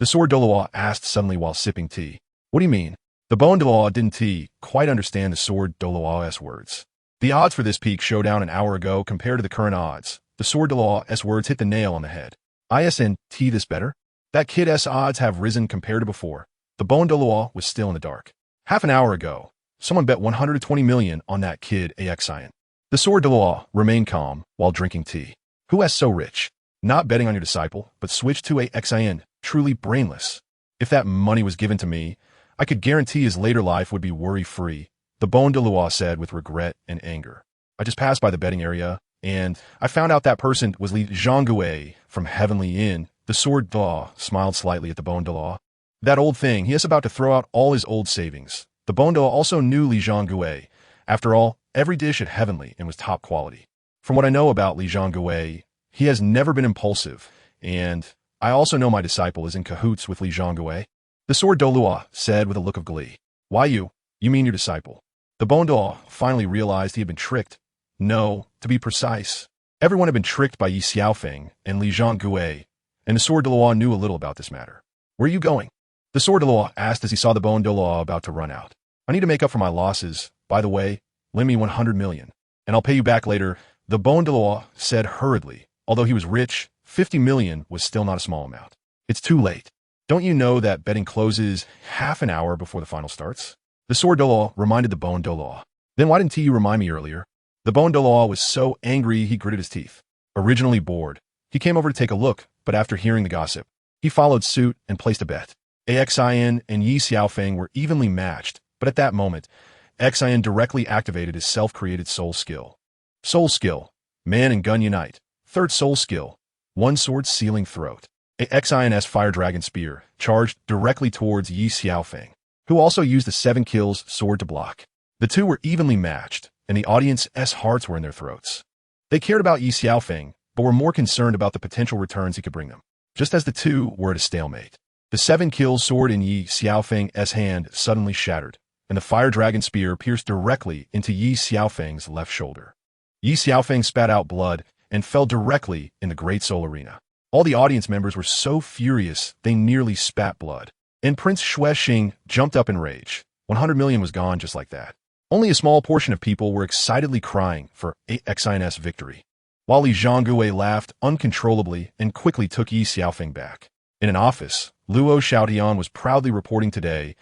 The sword Douluo asked suddenly while sipping tea. What do you mean? The bone Douluo didn't quite understand the sword Douluo's words. The odds for this peak showdown an hour ago compared to the current odds. The sword Douluo's words hit the nail on the head. Isn't this better? That kid's odds have risen compared to before. The bone Douluo was still in the dark. Half an hour ago, someone bet 120 million on that kid Xian. The sword Douluo remained calm while drinking tea. Who is so rich? Not betting on your disciple, but switched to Xian, truly brainless. If that money was given to me, I could guarantee his later life would be worry-free, the bone Douluo said with regret and anger. I just passed by the betting area, and I found out that person was Li Zhonggui from Heavenly Inn. The sword Douluo smiled slightly at the bone Douluo. That old thing, he is about to throw out all his old savings. The bone Douluo also knew Li Zhonggui. After all, every dish at Heavenly Inn was top quality. From what I know about Li Zhonggui, he has never been impulsive, and I also know my disciple is in cahoots with Li Zhonggui. The sword Douluo said with a look of glee. Why you? You mean your disciple? The bone Douluo finally realized he had been tricked. No, to be precise. Everyone had been tricked by Ye Xiaofeng and Li Zhonggui, and the sword Douluo knew a little about this matter. Where are you going? The sword Douluo asked as he saw the bone Douluo about to run out. I need to make up for my losses. By the way, lend me 100 million, and I'll pay you back later. The bone Douluo said hurriedly. Although he was rich, 50 million was still not a small amount. It's too late. Don't you know that betting closes half an hour before the final starts? The sword Douluo reminded the bone Douluo. Then why didn't you remind me earlier? The bone Douluo was so angry he gritted his teeth. Originally bored, he came over to take a look, but after hearing the gossip, he followed suit and placed a bet. Xian and Ye Xiaofeng were evenly matched, but at that moment, Xian directly activated his self-created soul skill. Soul skill. Man and gun unite. Third soul skill. One sword sealing throat. Xian's fire dragon spear charged directly towards Ye Xiaofeng, who also used the 7 kills sword to block. The two were evenly matched, and the audience's hearts were in their throats. They cared about Ye Xiaofeng, but were more concerned about the potential returns he could bring them. Just as the two were at a stalemate, the 7 kills sword in Ye Xiaofeng's hand suddenly shattered, and the fire dragon spear pierced directly into Ye Xiaofeng's left shoulder. Ye Xiaofeng spat out blood and fell directly in the Great Soul Arena. All the audience members were so furious they nearly spat blood. And Prince Xuexing jumped up in rage. 100 million was gone just like that. Only a small portion of people were excitedly crying for Xian's victory, while Li Zhonggui laughed uncontrollably and quickly took Ye Xiaofeng back. In an office, Luo Xiaotian was proudly reporting today's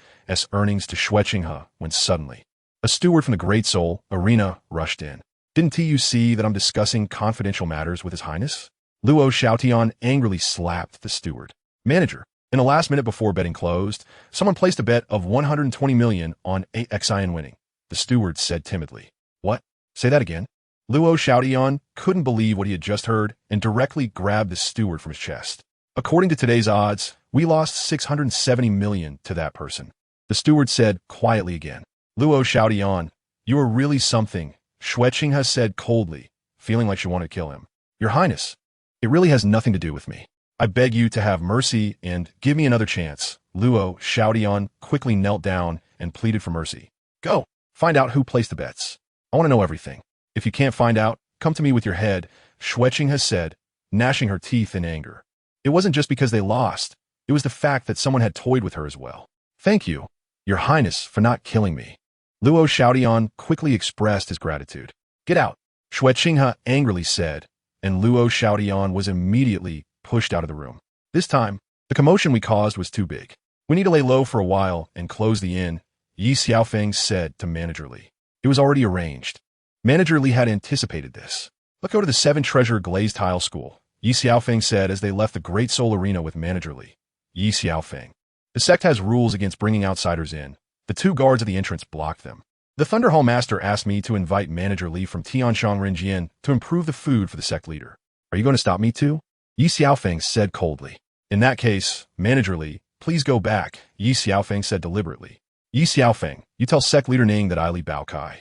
earnings to Xuexing when suddenly, a steward from the Great Soul Arena rushed in. Didn't you see that I'm discussing confidential matters with His Highness? Luo Xiaotian angrily slapped the steward. Manager, in the last minute before betting closed, someone placed a bet of 120 million on Xian winning. The steward said timidly. What? Say that again? Luo Xiaotian couldn't believe what he had just heard and directly grabbed the steward from his chest. According to today's odds, we lost 670 million to that person. The steward said quietly again. Luo Xiaotian, you are really something, Xuexing has said coldly, feeling like she wanted to kill him. Your Highness, it really has nothing to do with me. I beg you to have mercy and give me another chance. Luo Xiaotian quickly knelt down and pleaded for mercy. Go, find out who placed the bets. I want to know everything. If you can't find out, come to me with your head, Xuexing has said, gnashing her teeth in anger. It wasn't just because they lost. It was the fact that someone had toyed with her as well. Thank you, Your Highness, for not killing me. Luo Xiaotian quickly expressed his gratitude. Get out, Xuexing angrily said, and Luo Xiaotian was immediately pushed out of the room. This time, the commotion we caused was too big. We need to lay low for a while and close the inn, Ye Xiaofeng said to Manager Li. It was already arranged. Manager Li had anticipated this. Let's go to the 7 Treasure Glazed Tile School, Ye Xiaofeng said as they left the Great Soul Arena with Manager Li. Ye Xiaofeng. The sect has rules against bringing outsiders in. The 2 guards at the entrance blocked them. The Thunder Hall Master asked me to invite Manager Li from Tianji Rinjian to improve the food for the sect leader. Are you going to stop me too? Ye Xiaofeng said coldly. In that case, Manager Li, please go back, Ye Xiaofeng said deliberately. Ye Xiaofeng, you tell sect leader Ning that I Li Baokai.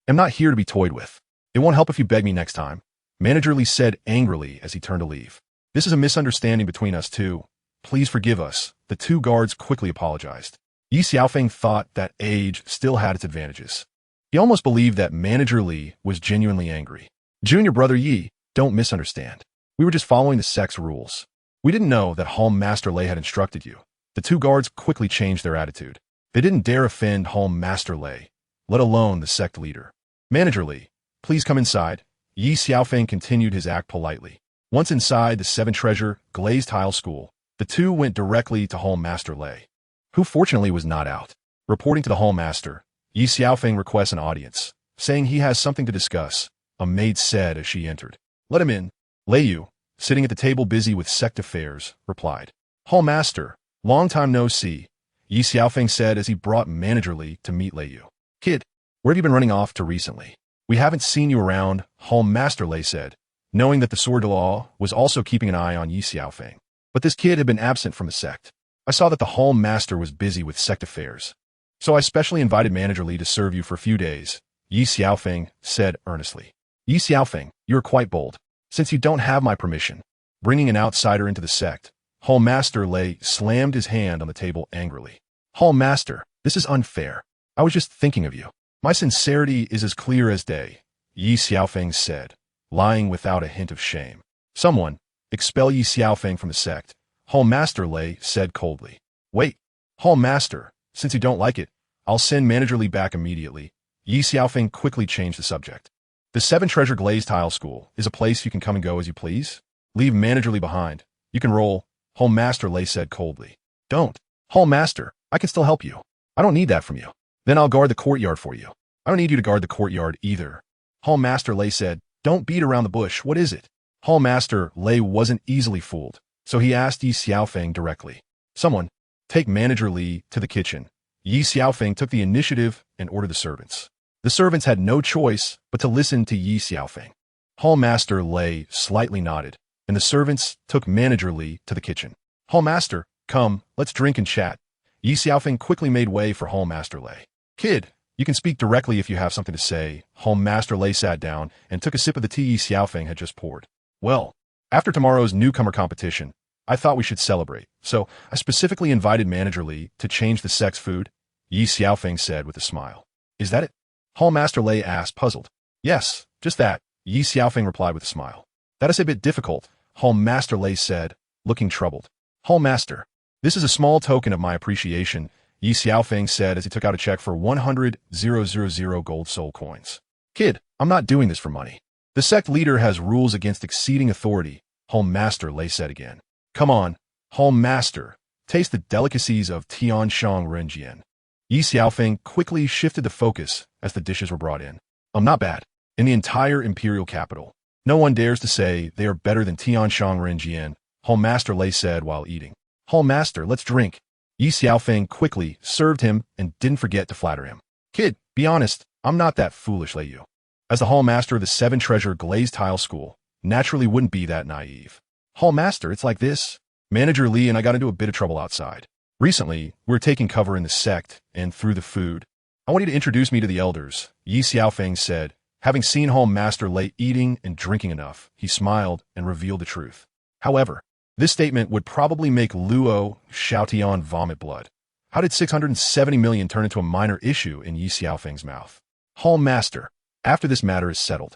I'm not here to be toyed with. It won't help if you beg me next time. Manager Li said angrily as he turned to leave. This is a misunderstanding between us two. Please forgive us. The 2 guards quickly apologized. Ye Xiaofeng thought that age still had its advantages. He almost believed that Manager Li was genuinely angry. Junior brother Yi, don't misunderstand. We were just following the sect's rules. We didn't know that Hall Master Lei had instructed you. The two guards quickly changed their attitude. They didn't dare offend Home Master Lei, let alone the sect leader. Manager Li, please come inside. Ye Xiaofeng continued his act politely. Once inside the Seven Treasure Glazed Tile School, the two went directly to Home Master Lei, who fortunately was not out. Reporting to the Home Master, Ye Xiaofeng requests an audience, saying he has something to discuss, a maid said as she entered. Let him in. Lei Yu, sitting at the table busy with sect affairs, replied. Home Master, long time no see, Ye Xiaofeng said as he brought Manager Li to meet Lei Yu. Kid, where have you been running off to recently? We haven't seen you around, Home Master Lei said, knowing that the Sword was also keeping an eye on Ye Xiaofeng. But this kid had been absent from the sect. I saw that the Home Master was busy with sect affairs. So I specially invited Manager Li to serve you for a few days, Ye Xiaofeng said earnestly. Ye Xiaofeng, you are quite bold, since you don't have my permission. Bringing an outsider into the sect, Home Master Lei slammed his hand on the table angrily. Home Master, this is unfair. I was just thinking of you. My sincerity is as clear as day, Ye Xiaofeng said, lying without a hint of shame. Someone, expel Ye Xiaofeng from the sect, Home Master Lei said coldly. Wait, Home Master, since you don't like it, I'll send Manager Li back immediately. Ye Xiaofeng quickly changed the subject. The Seven Treasure Glazed Tile School is a place you can come and go as you please. Leave Manager Li behind. You can roll, Home Master Lei said coldly. Don't. Home Master, I can still help you. I don't need that from you. Then I'll guard the courtyard for you. I don't need you to guard the courtyard either. Home Master Lei said, don't beat around the bush, what is it? Home Master Lei wasn't easily fooled, so he asked Ye Xiaofeng directly. Someone, take Manager Li to the kitchen. Ye Xiaofeng took the initiative and ordered the servants. The servants had no choice but to listen to Ye Xiaofeng. Home Master Lei slightly nodded, and the servants took Manager Li to the kitchen. Home Master, come, let's drink and chat. Ye Xiaofeng quickly made way for Home Master Lei. Kid, you can speak directly if you have something to say. Home Master Lei sat down and took a sip of the tea Ye Xiaofeng had just poured. Well, after tomorrow's newcomer competition, I thought we should celebrate, so I specifically invited Manager Li to change the sect's food, Ye Xiaofeng said with a smile. Is that it? Home Master Lei asked, puzzled. Yes, just that, Ye Xiaofeng replied with a smile. That is a bit difficult, Home Master Lei said, looking troubled. Home Master, this is a small token of my appreciation, Ye Xiaofeng said as he took out a check for 100,000 gold soul coins. Kid, I'm not doing this for money. The sect leader has rules against exceeding authority, Home Master Lei said again. Come on, Home Master, taste the delicacies of Tianji Renjian. Ye Xiaofeng quickly shifted the focus as the dishes were brought in. Not bad. In the entire imperial capital, no one dares to say they are better than Tianji Renjian, Home Master Lei said while eating. Home Master, let's drink. Ye Xiaofeng quickly served him and didn't forget to flatter him. Kid, be honest, I'm not that foolish, Lei Yu. As the Hall Master of the Seven Treasure Glazed Tile School, naturally wouldn't be that naive. Hall Master, it's like this. Manager Li and I got into a bit of trouble outside. Recently, we were taking cover in the sect, and through the food. I want you to introduce me to the elders, Ye Xiaofeng said. Having seen Hall Master Lei eating and drinking enough, he smiled and revealed the truth. However, this statement would probably make Luo Xiaotian vomit blood. How did 670 million turn into a minor issue in Ye Xiaofeng's mouth? Hall Master, after this matter is settled,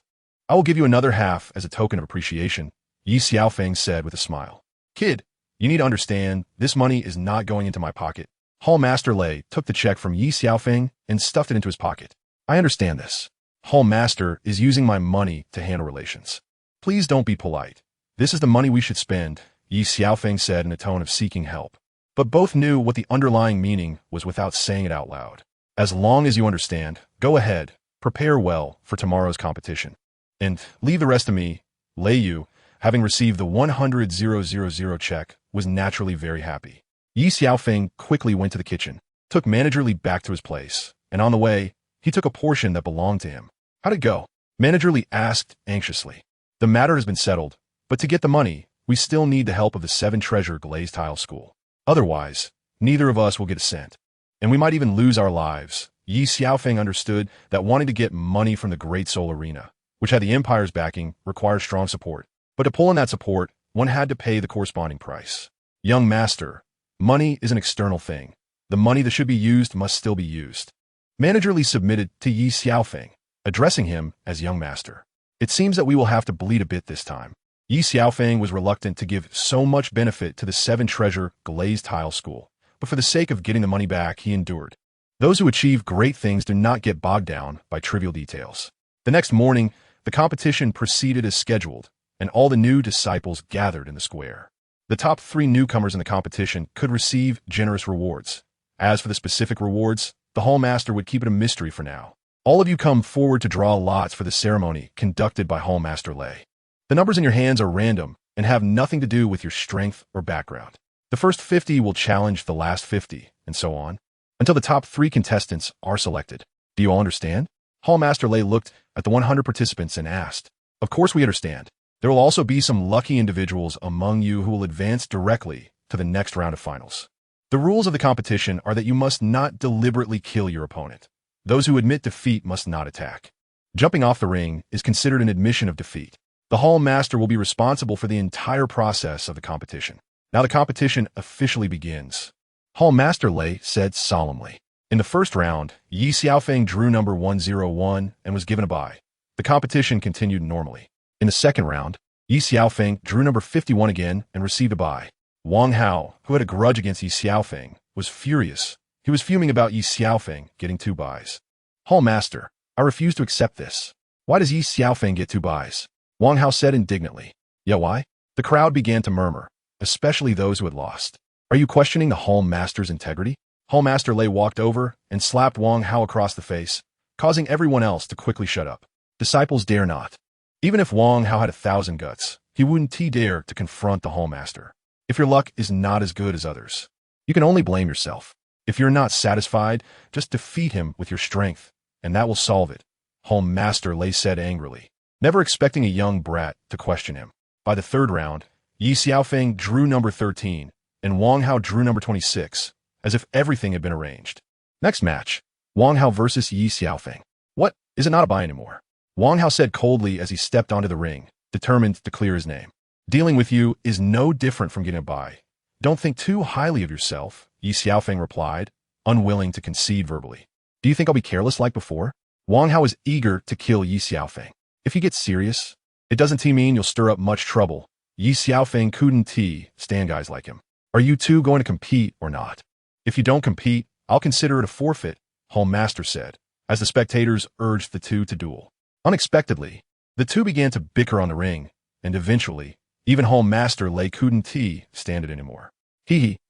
I will give you another half as a token of appreciation, Ye Xiaofeng said with a smile. Kid, you need to understand, this money is not going into my pocket. Hall Master Lei took the check from Ye Xiaofeng and stuffed it into his pocket. I understand this. Hall Master is using my money to handle relations. Please don't be polite. This is the money we should spend, Ye Xiaofeng said in a tone of seeking help. But both knew what the underlying meaning was without saying it out loud. As long as you understand, go ahead, prepare well for tomorrow's competition. And leave the rest to me. Lei Yu, having received the 100,000 check, was naturally very happy. Ye Xiaofeng quickly went to the kitchen, took Manager Li back to his place, and on the way, he took a portion that belonged to him. How'd it go? Manager Li asked anxiously. The matter has been settled, but to get the money, we still need the help of the Seven Treasure Glazed Tile School. Otherwise, neither of us will get a cent. And we might even lose our lives. Ye Xiaofeng understood that wanting to get money from the Great Soul Arena, which had the Empire's backing, required strong support. But to pull in that support, one had to pay the corresponding price. Young Master, money is an external thing. The money that should be used must still be used. Manager Li submitted to Ye Xiaofeng, addressing him as Young Master. It seems that we will have to bleed a bit this time. Ye Xiaofeng was reluctant to give so much benefit to the Seven Treasure Glazed Tile School, but for the sake of getting the money back, he endured. Those who achieve great things do not get bogged down by trivial details. The next morning, the competition proceeded as scheduled, and all the new disciples gathered in the square. The top 3 newcomers in the competition could receive generous rewards. As for the specific rewards, the Hall Master would keep it a mystery for now. All of you come forward to draw lots for the ceremony conducted by Hall Master Lei. The numbers in your hands are random and have nothing to do with your strength or background. The first 50 will challenge the last 50, and so on, until the top 3 contestants are selected. Do you all understand? Hall Master Lei looked at the 100 participants and asked, "Of course we understand. There will also be some lucky individuals among you who will advance directly to the next round of finals. The rules of the competition are that you must not deliberately kill your opponent. Those who admit defeat must not attack. Jumping off the ring is considered an admission of defeat. The Hall Master will be responsible for the entire process of the competition. Now the competition officially begins." Hall Master Lei said solemnly. In the first round, Ye Xiaofeng drew number 101 and was given a bye. The competition continued normally. In the second round, Ye Xiaofeng drew number 51 again and received a bye. Wang Hao, who had a grudge against Ye Xiaofeng, was furious. He was fuming about Ye Xiaofeng getting 2 byes. "Hall Master, I refuse to accept this. Why does Ye Xiaofeng get 2 byes?" Wang Hao said indignantly. "Yeah, why?" The crowd began to murmur, especially those who had lost. "Are you questioning the Hall Master's integrity?" Hall Master Lei walked over and slapped Wang Hao across the face, causing everyone else to quickly shut up. Disciples dare not. Even if Wang Hao had 1,000 guts, he wouldn't dare to confront the Hall Master. If your luck is not as good as others, you can only blame yourself. If you're not satisfied, just defeat him with your strength, and that will solve it, Hall Master Lei said angrily, never expecting a young brat to question him. By the third round, Ye Xiaofeng drew number 13, and Wang Hao drew number 26, as if everything had been arranged. Next match, Wang Hao versus Ye Xiaofeng. "What, is it not a bye anymore?" Wang Hao said coldly as he stepped onto the ring, determined to clear his name. "Dealing with you is no different from getting a bye. Don't think too highly of yourself," Ye Xiaofeng replied, unwilling to concede verbally. "Do you think I'll be careless like before?" Wang Hao is eager to kill Ye Xiaofeng. If he gets serious, it doesn't mean you'll stir up much trouble. Ye Xiaofeng couldn't stand guys like him. "Are you two going to compete or not?" "If you don't compete, I'll consider it a forfeit," Hall Master said, as the spectators urged the two to duel. Unexpectedly, the two began to bicker on the ring, and eventually, even Hall Master Lei couldn't stand it anymore.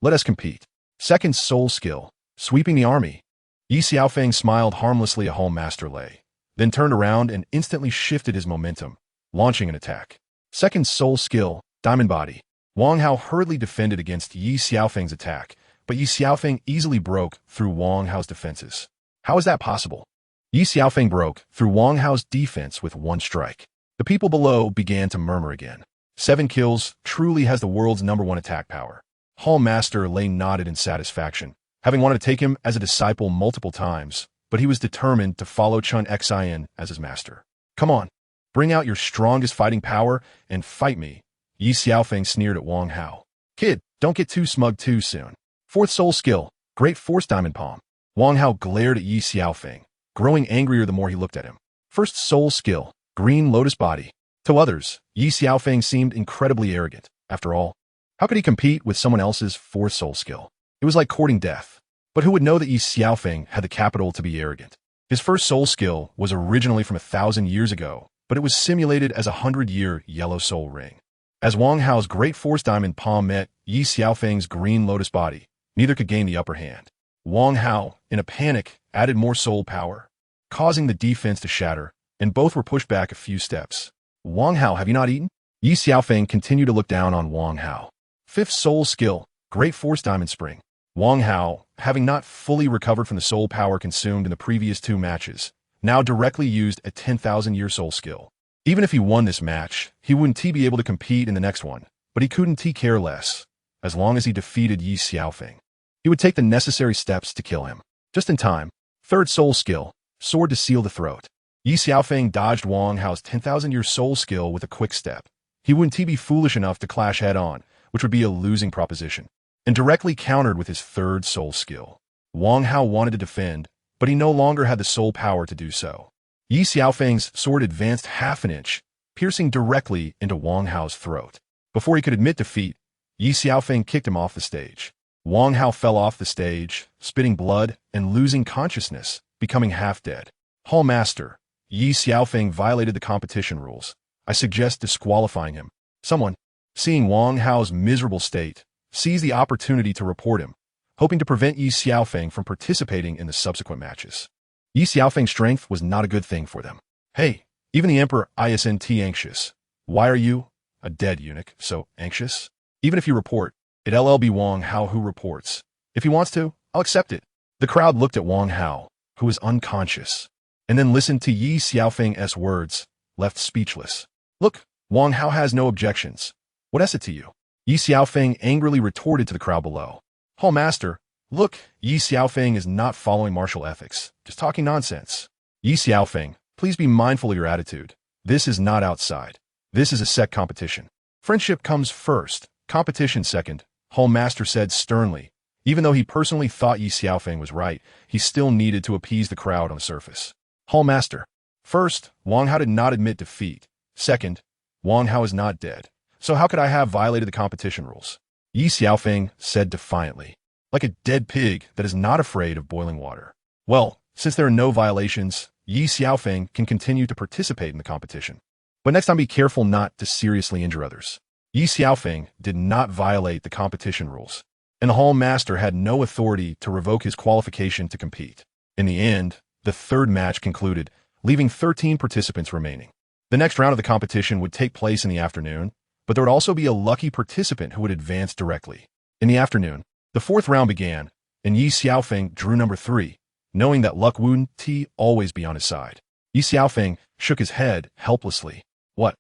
Let us compete." Second soul skill, sweeping the army. Ye Xiaofeng smiled harmlessly at Hall Master Lei, then turned around and instantly shifted his momentum, launching an attack. Second soul skill, diamond body. Wang Hao hurriedly defended against Ye Xiaofeng's attack, but Ye Xiaofeng easily broke through Wang Hao's defenses. How is that possible? Ye Xiaofeng broke through Wang Hao's defense with 1 strike. The people below began to murmur again. 7 kills, truly has the world's #1 attack power. Hall Master Lei nodded in satisfaction, having wanted to take him as a disciple multiple times, but he was determined to follow Chun Xin as his master. "Come on, bring out your strongest fighting power and fight me," Ye Xiaofeng sneered at Wang Hao. "Kid, don't get too smug too soon." Fourth soul skill, great force diamond palm. Wang Hao glared at Ye Xiaofeng, growing angrier the more he looked at him. First soul skill, green lotus body. To others, Ye Xiaofeng seemed incredibly arrogant. After all, how could he compete with someone else's fourth soul skill? It was like courting death. But who would know that Ye Xiaofeng had the capital to be arrogant? His first soul skill was originally from 1,000 years ago, but it was simulated as a 100-year yellow soul ring. As Wang Hao's great force diamond palm met Ye Xiaofeng's green lotus body, neither could gain the upper hand. Wang Hao, in a panic, added more soul power, causing the defense to shatter, and both were pushed back a few steps. "Wang Hao, have you not eaten?" Ye Xiaofeng continued to look down on Wang Hao. Fifth soul skill, great force diamond spring. Wang Hao, having not fully recovered from the soul power consumed in the previous 2 matches, now directly used a 10,000-year soul skill. Even if he won this match, he wouldn't be able to compete in the next one, but he couldn't care less, as long as he defeated Ye Xiaofeng. He would take the necessary steps to kill him. Just in time. Third soul skill, sword to seal the throat. Ye Xiaofeng dodged Wang Hao's 10,000-year soul skill with a quick step. He wouldn't be foolish enough to clash head-on, which would be a losing proposition, and directly countered with his third soul skill. Wang Hao wanted to defend, but he no longer had the soul power to do so. Ye Xiaofeng's sword advanced half an inch, piercing directly into Wang Hao's throat. Before he could admit defeat, Ye Xiaofeng kicked him off the stage. Wang Hao fell off the stage, spitting blood and losing consciousness, becoming half dead. Hall Master, Ye Xiaofeng violated the competition rules. I suggest disqualifying him. Someone, seeing Wang Hao's miserable state, seized the opportunity to report him, hoping to prevent Ye Xiaofeng from participating in the subsequent matches. Ye Xiaofeng's strength was not a good thing for them. Hey, even the Emperor isn't anxious. Why are you, a dead eunuch, so anxious? Even if you report, it'll be Wang Hao who reports. If he wants to, I'll accept it. The crowd looked at Wang Hao, who was unconscious, and then listened to Ye Xiaofeng's words, left speechless. Look, Wang Hao has no objections. What is it to you? Ye Xiaofeng angrily retorted to the crowd below. Hall Master, look, Ye Xiaofeng is not following martial ethics, just talking nonsense. Ye Xiaofeng, please be mindful of your attitude. This is not outside. This is a sect competition. Friendship comes first, competition second, Hall Master said sternly. Even though he personally thought Ye Xiaofeng was right, he still needed to appease the crowd on the surface. Hall Master. First, Wang Hao did not admit defeat. Second, Wang Hao is not dead. So how could I have violated the competition rules? Ye Xiaofeng said defiantly, like a dead pig that is not afraid of boiling water. Well, since there are no violations, Ye Xiaofeng can continue to participate in the competition. But next time be careful not to seriously injure others. Ye Xiaofeng did not violate the competition rules, and the Hall Master had no authority to revoke his qualification to compete. In the end, the third match concluded, leaving 13 participants remaining. The next round of the competition would take place in the afternoon, but there would also be a lucky participant who would advance directly. In the afternoon, the fourth round began, and Ye Xiaofeng drew number 3, knowing that luck wouldn't always be on his side. Ye Xiaofeng shook his head helplessly. What?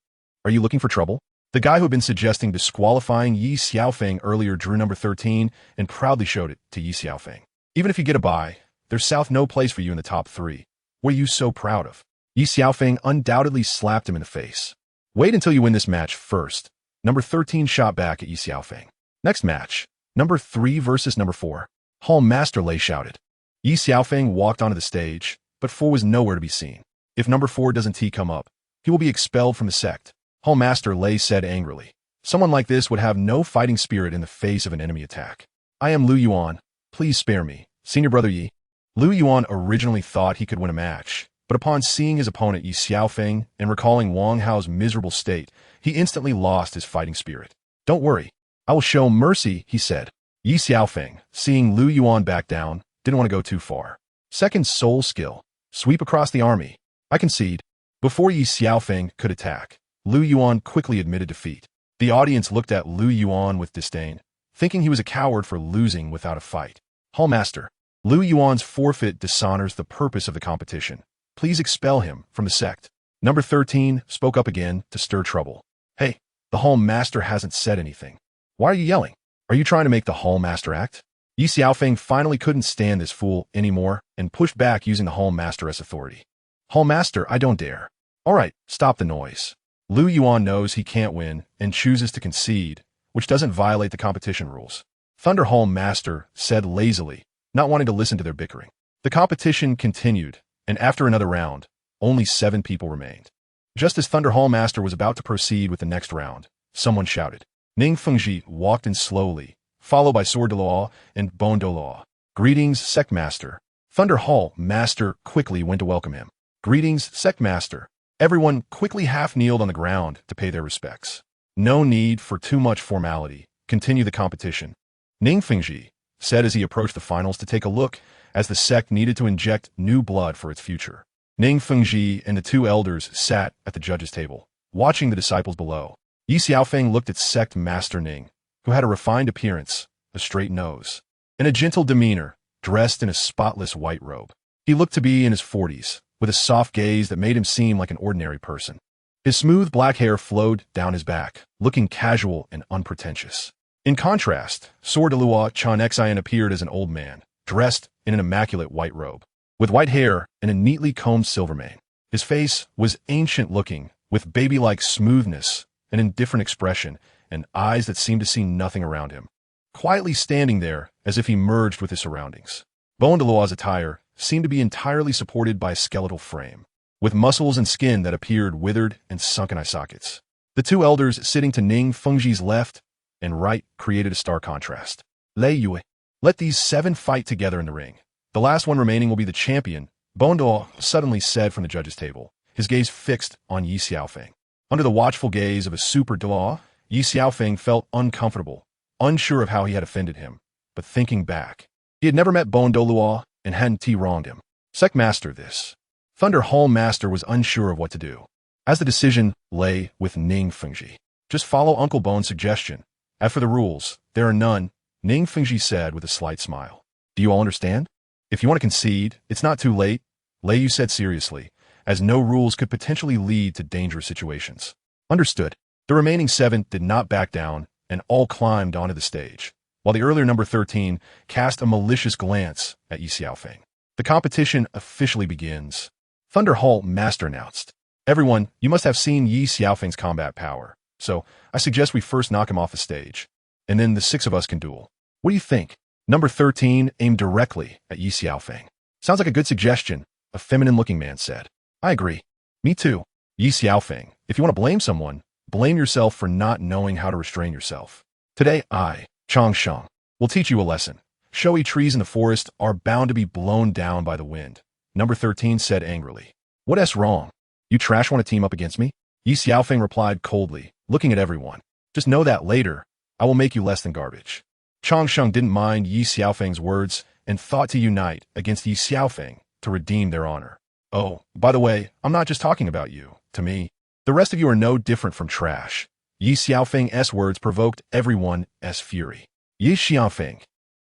Are you looking for trouble? The guy who had been suggesting disqualifying Ye Xiaofeng earlier drew number 13 and proudly showed it to Ye Xiaofeng. Even if you get a bye, there's no place for you in the top 3. What are you so proud of? Ye Xiaofeng undoubtedly slapped him in the face. Wait until you win this match first. Number 13 shot back at Ye Xiaofeng. Next match, number 3 versus number 4. Hall Master Lei shouted. Ye Xiaofeng walked onto the stage, but 4 was nowhere to be seen. If number 4 doesn't come up, he will be expelled from the sect. Hall Master Lei said angrily. Someone like this would have no fighting spirit in the face of an enemy attack. I am Lu Yuan. Please spare me, senior brother Yi. Lu Yuan originally thought he could win a match, but upon seeing his opponent Ye Xiaofeng and recalling Wang Hao's miserable state, he instantly lost his fighting spirit. Don't worry, I will show mercy, he said. Ye Xiaofeng, seeing Lu Yuan back down, didn't want to go too far. Second soul skill, sweep across the army. I concede. Before Ye Xiaofeng could attack, Lu Yuan quickly admitted defeat. The audience looked at Lu Yuan with disdain, thinking he was a coward for losing without a fight. Hall Master, Lu Yuan's forfeit dishonors the purpose of the competition. Please expel him from the sect. Number 13 spoke up again to stir trouble. Hey, the Hall Master hasn't said anything. Why are you yelling? Are you trying to make the Hall Master act? Ye Xiaofeng finally couldn't stand this fool anymore and pushed back using the Hall Master as authority. Hall Master, I don't dare. All right, stop the noise. Lu Yuan knows he can't win and chooses to concede, which doesn't violate the competition rules. Thunder Hall Master said lazily, not wanting to listen to their bickering. The competition continued, and after another round, only 7 people remained. Just as Thunder Hall Master was about to proceed with the next round, someone shouted. Ning Fengji walked in slowly, followed by souls.Sword and Bon Douluo. Greetings, Sect Master. Thunder Hall Master quickly went to welcome him. Greetings, Sect Master. Everyone quickly half-kneeled on the ground to pay their respects. No need for too much formality. Continue the competition. Ning Fengji said as he approached the finals to take a look, as the sect needed to inject new blood for its future. Ning Fengji and the 2 elders sat at the judges' table, watching the disciples below. Ye Xiaofeng looked at Sect Master Ning, who had a refined appearance, a straight nose, and a gentle demeanor, dressed in a spotless white robe. He looked to be in his 40s, with a soft gaze that made him seem like an ordinary person. His smooth black hair flowed down his back, looking casual and unpretentious. In contrast, souls.Sword Chonxian appeared as an old man, dressed in an immaculate white robe, with white hair and a neatly combed silver mane. His face was ancient-looking, with baby-like smoothness, an indifferent expression, and eyes that seemed to see nothing around him, quietly standing there as if he merged with his surroundings. Bon Douluo's attire seemed to be entirely supported by a skeletal frame, with muscles and skin that appeared withered and sunken eye sockets. The 2 elders sitting to Ning Fengji's left and right created a stark contrast. Lei Yue, Let these 7 fight together in the ring. The last one remaining will be the champion, Duoluo suddenly said from the judges' table, his gaze fixed on Ye Xiaofeng. Under the watchful gaze of a super Duoluo, Ye Xiaofeng felt uncomfortable, unsure of how he had offended him. But thinking back, he had never met Duoluo and hadn't wronged him. Sect Master this. Thunder Hall Master was unsure of what to do, as the decision lay with Ning Fengji. Just follow Uncle Bone's suggestion. As for the rules, there are none, Ning Fengji said with a slight smile. Do you all understand? If you want to concede, it's not too late, Lei Yu said seriously, as no rules could potentially lead to dangerous situations. Understood. The remaining 7 did not back down, and all climbed onto the stage, while the earlier number 13 cast a malicious glance at Ye Xiaofeng. The competition officially begins. Thunder Hall Master announced. Everyone, you must have seen Ye Xiaofeng's combat power, so I suggest we first knock him off the stage, and then the 6 of us can duel. What do you think? Number 13 aimed directly at Ye Xiaofeng. Sounds like a good suggestion, a feminine-looking man said. I agree. Me too. Ye Xiaofeng, if you want to blame someone, blame yourself for not knowing how to restrain yourself. Today I, Changsheng, will teach you a lesson. Showy trees in the forest are bound to be blown down by the wind, Number 13 said angrily. What's wrong? You trash want to team up against me? Ye Xiaofeng replied coldly, looking at everyone. Just know that later, I will make you less than garbage. Changsheng didn't mind Ye Xiaofeng's words and thought to unite against Ye Xiaofeng to redeem their honor. Oh, by the way, I'm not just talking about you. To me, the rest of you are no different from trash. Ye Xiaofeng's words provoked everyone's fury. Ye Xiaofeng,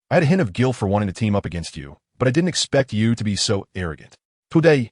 I had a hint of guilt for wanting to team up against you, but I didn't expect you to be so arrogant. Today,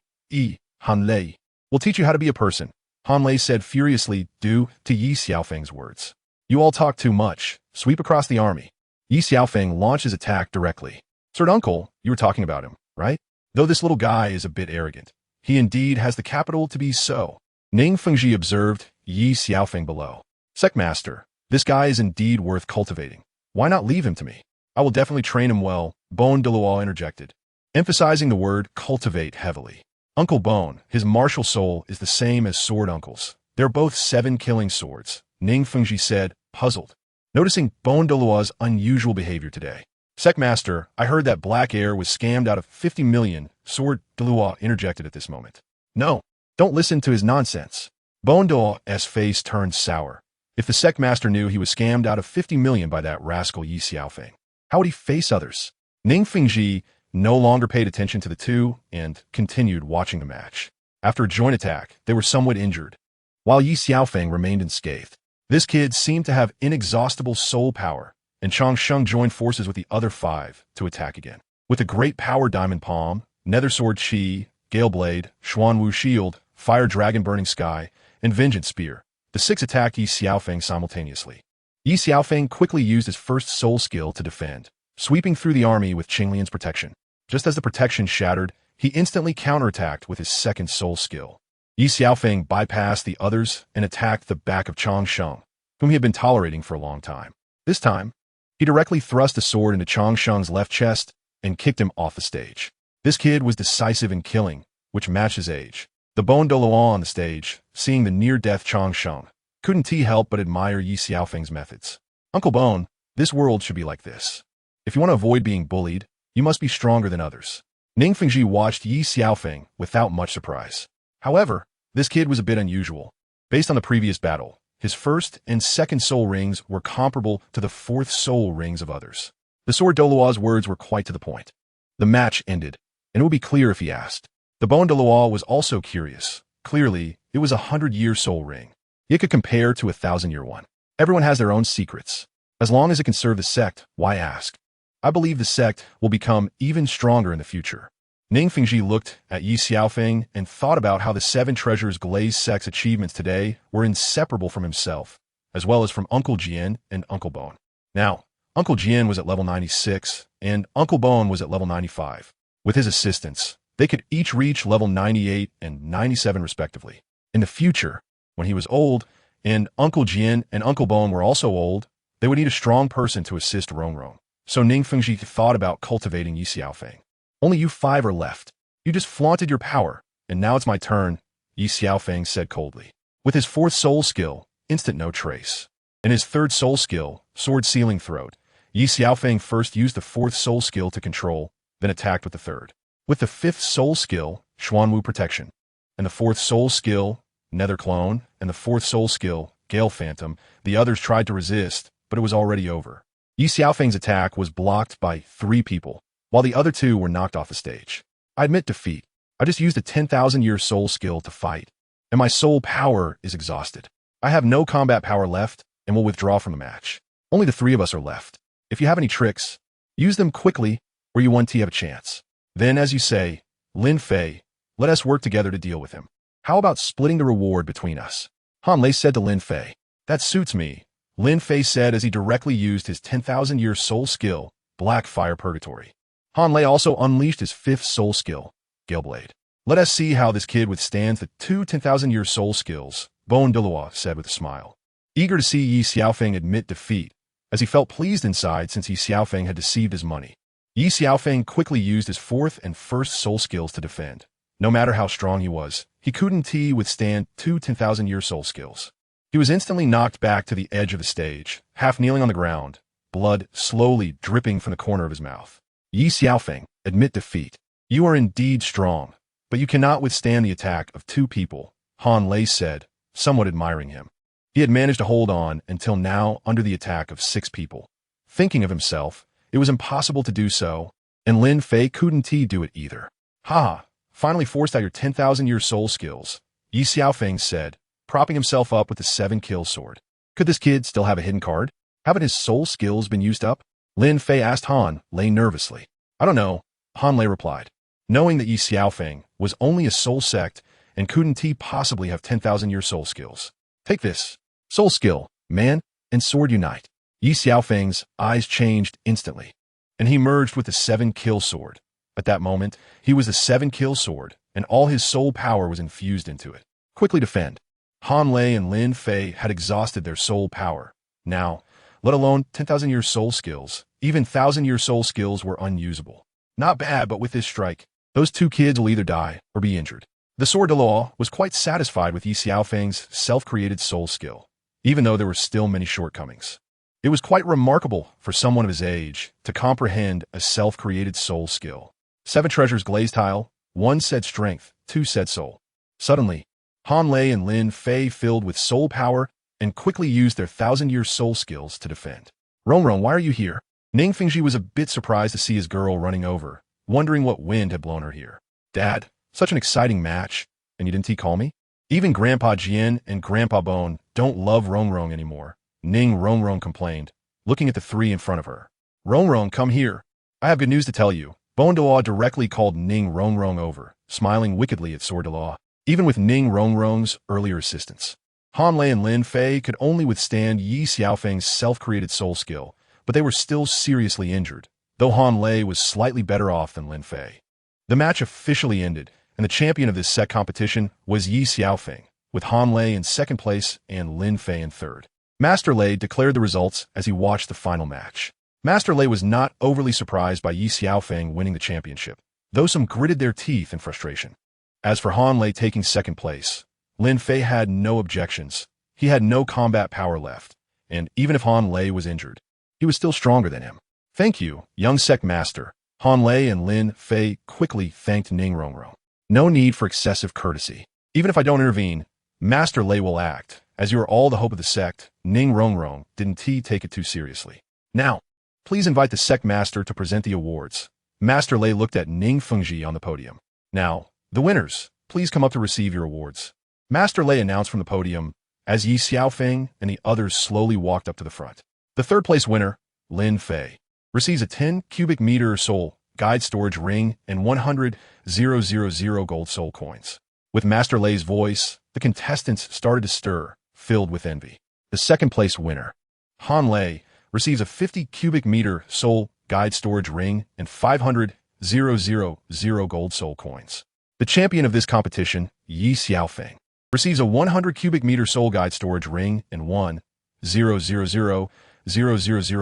Han Lei will teach you how to be a person, Han Lei said furiously due to Ye Xiaofeng's words. You all talk too much. Sweep across the army. Ye Xiaofeng launched his attack directly. Sword Uncle, you were talking about him, right? Though this little guy is a bit arrogant, he indeed has the capital to be so. Ning Fengji observed Ye Xiaofeng below. Sectmaster, this guy is indeed worth cultivating. Why not leave him to me? I will definitely train him well, Bone Douluo interjected, emphasizing the word cultivate heavily. Uncle Bone, his martial soul is the same as Sword Uncle's. They're both 7 killing swords, Ning Fengji said, puzzled, noticing Bone Douluo's unusual behavior today. Sectmaster, I heard that Black Heir was scammed out of 50 million, Sword Douluo interjected at this moment. No, don't listen to his nonsense. Bone Douluo's face turned sour. If the Sectmaster knew he was scammed out of 50 million by that rascal Ye Xiaofeng, how would he face others? Ning Fengji no longer paid attention to the two and continued watching the match. After a joint attack, they were somewhat injured, while Ye Xiaofeng remained unscathed. This kid seemed to have inexhaustible soul power, and Changsheng joined forces with the other 5 to attack again. With a great power diamond palm, nether sword chi, gale blade, Xuanwu shield, fire dragon burning sky, and vengeance spear, the 6 attacked Ye Xiaofeng simultaneously. Ye Xiaofeng quickly used his first soul skill to defend, sweeping through the army with Qinglian's protection. Just as the protection shattered, he instantly counterattacked with his second soul skill. Ye Xiaofeng bypassed the others and attacked the back of Changsheng, whom he had been tolerating for a long time. This time, he directly thrust a sword into Changsheng's left chest and kicked him off the stage. This kid was decisive in killing, which matched his age. The Bone Douluo on the stage, seeing the near-death Changsheng, couldn't help but admire Ye Xiaofeng's methods. Uncle Bone, this world should be like this. If you want to avoid being bullied, you must be stronger than others. Ning Fengji watched Ye Xiaofeng without much surprise. However, this kid was a bit unusual. Based on the previous battle, his first and second soul rings were comparable to the 4th soul rings of others. The Sword Douluo's words were quite to the point. The match ended, and it would be clear if he asked. The Bone Douluo was also curious. Clearly, it was a 100-year soul ring. It could compare to a 1,000-year one. Everyone has their own secrets. As long as it can serve the sect, why ask? I believe the sect will become even stronger in the future. Ning Fengji looked at Ye Xiaofeng and thought about how the 7 treasures Glazed sect's achievements today were inseparable from himself, as well as from Uncle Jian and Uncle Bone. Now, Uncle Jian was at level 96, and Uncle Bone was at level 95. With his assistance, they could each reach level 98 and 97 respectively. In the future, when he was old, and Uncle Jian and Uncle Bone were also old, they would need a strong person to assist Rongrong. So Ning Fengji thought about cultivating Ye Xiaofeng. Only you 5 are left. You just flaunted your power, and now it's my turn, Ye Xiaofeng said coldly. With his 4th soul skill, instant no trace, and his 3rd soul skill, sword sealing throat, Ye Xiaofeng first used the fourth soul skill to control, then attacked with the third. With the fifth soul skill, Xuanwu Protection, and the fourth soul skill, Nether Clone, and the fourth soul skill, Gale Phantom, the others tried to resist, but it was already over. Ye Xiaofeng's attack was blocked by 3 people, while the other 2 were knocked off the stage. I admit defeat. I just used a 10,000-year soul skill to fight, and my soul power is exhausted. I have no combat power left and will withdraw from the match. Only the 3 of us are left. If you have any tricks, use them quickly or you 1T have a chance. Then, as you say, Lin Fei, let us work together to deal with him. How about splitting the reward between us? Han Lei said to Lin Fei. That suits me, Lin Fei said as he directly used his 10,000-year soul skill, Black Fire Purgatory. Han Lei also unleashed his 5th soul skill, Galeblade. Let us see how this kid withstands the 2 10,000-year soul skills, Douluo said with a smile. Eager to see Ye Xiaofeng admit defeat, as he felt pleased inside since Ye Xiaofeng had deceived his money. Ye Xiaofeng quickly used his 4th and 1st soul skills to defend. No matter how strong he was, he couldn't withstand 2 10,000-year soul skills. He was instantly knocked back to the edge of the stage, half kneeling on the ground, blood slowly dripping from the corner of his mouth. Ye Xiaofeng, admit defeat. You are indeed strong, but you cannot withstand the attack of 2 people, Han Lei said, somewhat admiring him. He had managed to hold on until now under the attack of 6 people. Thinking of himself, it was impossible to do so, and Lin Fei couldn't do it either. Ha! Finally forced out your 10,000-year soul skills, Ye Xiaofeng said, propping himself up with the 7-kill sword. Could this kid still have a hidden card? Haven't his soul skills been used up? Lin Fei asked Han Lei nervously. I don't know, Han Lei replied, knowing that Ye Xiaofeng was only a soul sect and couldn't possibly have 10,000-year soul skills. Take this. Soul skill, man, and sword unite. Ye Xiaofeng's eyes changed instantly, and he merged with the 7-kill sword. At that moment, he was the 7-kill sword, and all his soul power was infused into it. Quickly defend. Han Lei and Lin Fei had exhausted their soul power. Now, let alone 10,000-year soul skills, even 1,000-year soul skills were unusable. Not bad, but with this strike, those 2 kids will either die or be injured. The Sword Douluo was quite satisfied with Ye Xiaofeng's self-created soul skill, even though there were still many shortcomings. It was quite remarkable for someone of his age to comprehend a self-created soul skill. 7 treasures glazed tile, 1 said strength, 2 said soul. Suddenly, Han Lei and Lin Fei filled with soul power and quickly used their 1,000-year soul skills to defend. Rong, why are you here? Ning Fengji was a bit surprised to see his girl running over, wondering what wind had blown her here. Dad, such an exciting match, and you didn't call me? Even Grandpa Jian and Grandpa Bone don't love Rong anymore, Ning Rong complained, looking at the 3 in front of her. Rong, come here. I have good news to tell you. Bone Douluo directly called Ning Rong over, smiling wickedly at Sword Douluo, even with Ning Rong's earlier assistance. Han Lei and Lin Fei could only withstand Ye Xiaofeng's self-created soul skill, but they were still seriously injured, though Han Lei was slightly better off than Lin Fei. The match officially ended, and the champion of this set competition was Ye Xiaofeng, with Han Lei in 2nd place and Lin Fei in 3rd. Master Lei declared the results as he watched the final match. Master Lei was not overly surprised by Ye Xiaofeng winning the championship, though some gritted their teeth in frustration. As for Han Lei taking 2nd place, Lin Fei had no objections. He had no combat power left, and even if Han Lei was injured, he was still stronger than him. Thank you, young sect master. Han Lei and Lin Fei quickly thanked Ning Rong. No need for excessive courtesy. Even if I don't intervene, Master Lei will act. As you are all the hope of the sect, Ning Rong didn't take it too seriously. Now, please invite the sect master to present the awards. Master Lei looked at Ning Fengji on the podium. Now, the winners, please come up to receive your awards. Master Lei announced from the podium as Ye Xiaofeng and the others slowly walked up to the front. The 3rd place winner, Lin Fei, receives a 10 cubic meter soul guide storage ring and 100,000 gold soul coins. With Master Lei's voice, the contestants started to stir, filled with envy. The 2nd place winner, Han Lei, receives a 50 cubic meter soul guide storage ring and 500,000 gold soul coins. The champion of this competition, Ye Xiaofeng, receives a 100 cubic meter soul guide storage ring and 1,000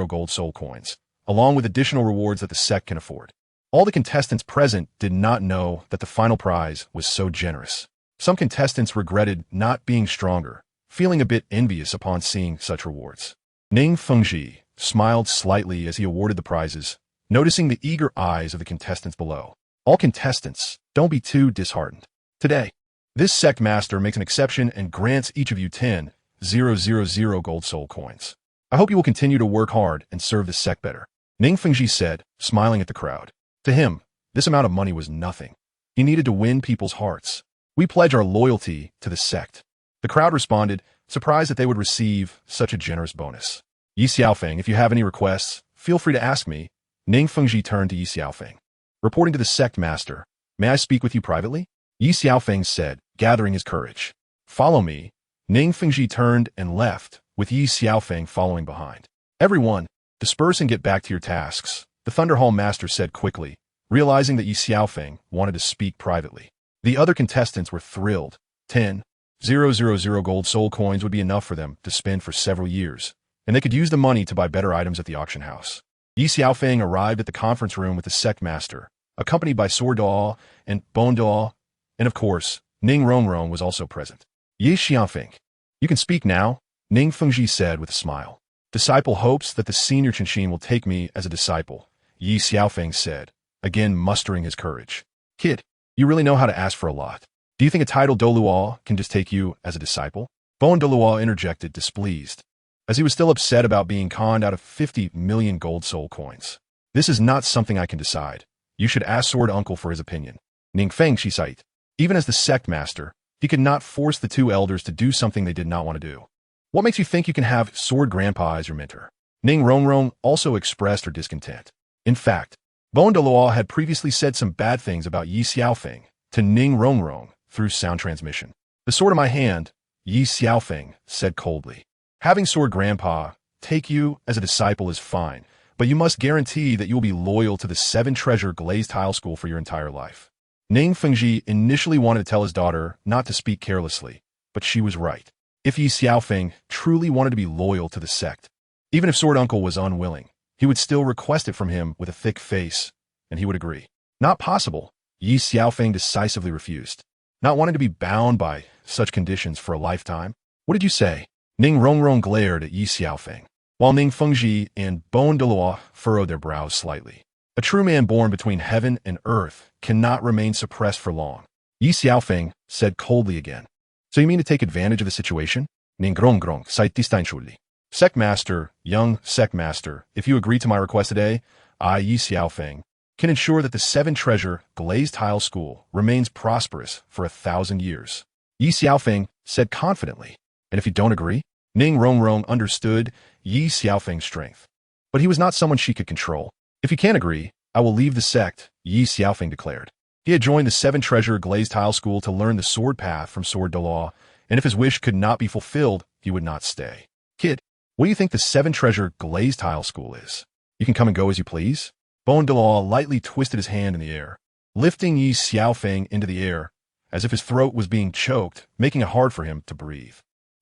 gold soul coins, along with additional rewards that the sect can afford. All the contestants present did not know that the final prize was so generous. Some contestants regretted not being stronger, feeling a bit envious upon seeing such rewards. Ning Fengji, smiled slightly as he awarded the prizes, noticing the eager eyes of the contestants below. All contestants, don't be too disheartened. Today, this sect master makes an exception and grants each of you 10,000 gold soul coins. I hope you will continue to work hard and serve the sect better. Ning Fengji said, smiling at the crowd. To him, this amount of money was nothing. He needed to win people's hearts. We pledge our loyalty to the sect. The crowd responded, surprised that they would receive such a generous bonus. Ye Xiaofeng, if you have any requests, feel free to ask me. Ning Fengji turned to Ye Xiaofeng. Reporting to the sect master, may I speak with you privately? Ye Xiaofeng said, gathering his courage. Follow me. Ning Fengji turned and left, with Ye Xiaofeng following behind. Everyone, disperse and get back to your tasks, the Thunderhall master said quickly, realizing that Ye Xiaofeng wanted to speak privately. The other contestants were thrilled. 10,000 gold soul coins would be enough for them to spend for several years, and they could use the money to buy better items at the auction house. Ye Xiaofeng arrived at the conference room with the sect master, accompanied by souls.Sword and Bibidong, and of course, Ning Rongrong was also present. Ye Xiaofeng, you can speak now, Ning Fengji said with a smile. Disciple hopes that the senior Chenxin will take me as a disciple, Ye Xiaofeng said, again mustering his courage. Kid, you really know how to ask for a lot. Do you think a title Douluo can just take you as a disciple? Douluo interjected, displeased, as he was still upset about being conned out of 50 million gold soul coins. This is not something I can decide. You should ask Sword Uncle for his opinion. Ning Fengji said. Even as the sect master, he could not force the two elders to do something they did not want to do. What makes you think you can have Sword Grandpa as your mentor? Ning Rongrong also expressed her discontent. In fact, Douluo had previously said some bad things about Ye Xiaofeng to Ning Rongrong through sound transmission. The sword in my hand, Ye Xiaofeng said coldly. Having Sword Grandpa take you as a disciple is fine, but you must guarantee that you will be loyal to the 7-treasure glazed tile school for your entire life. Ning Fengji initially wanted to tell his daughter not to speak carelessly, but she was right. If Ye Xiaofeng truly wanted to be loyal to the sect, even if Sword Uncle was unwilling, he would still request it from him with a thick face, and he would agree. Not possible, Ye Xiaofeng decisively refused, not wanting to be bound by such conditions for a lifetime. What did you say? Ning Rongrong glared at Ye Xiaofeng, while Ning Fengji and Douluo furrowed their brows slightly. A true man born between heaven and earth cannot remain suppressed for long. Ye Xiaofeng said coldly again. So you mean to take advantage of the situation? Ning Rongrong said distancefully. Sect Master, young Sect Master, if you agree to my request today, I, Ye Xiaofeng, can ensure that the 7-treasure glazed tile school remains prosperous for 1,000 years. Ye Xiaofeng said confidently. And if you don't agree? Ning Rongrong understood Ye Xiaofeng's strength. But he was not someone she could control. If you can't agree, I will leave the sect, Ye Xiaofeng declared. He had joined the 7-treasure glazed tile school to learn the sword path from souls.Sword, and if his wish could not be fulfilled, he would not stay. Kid, what do you think the 7-treasure glazed tile school is? You can come and go as you please? Douluo lightly twisted his hand in the air, lifting Ye Xiaofeng into the air, as if his throat was being choked, making it hard for him to breathe.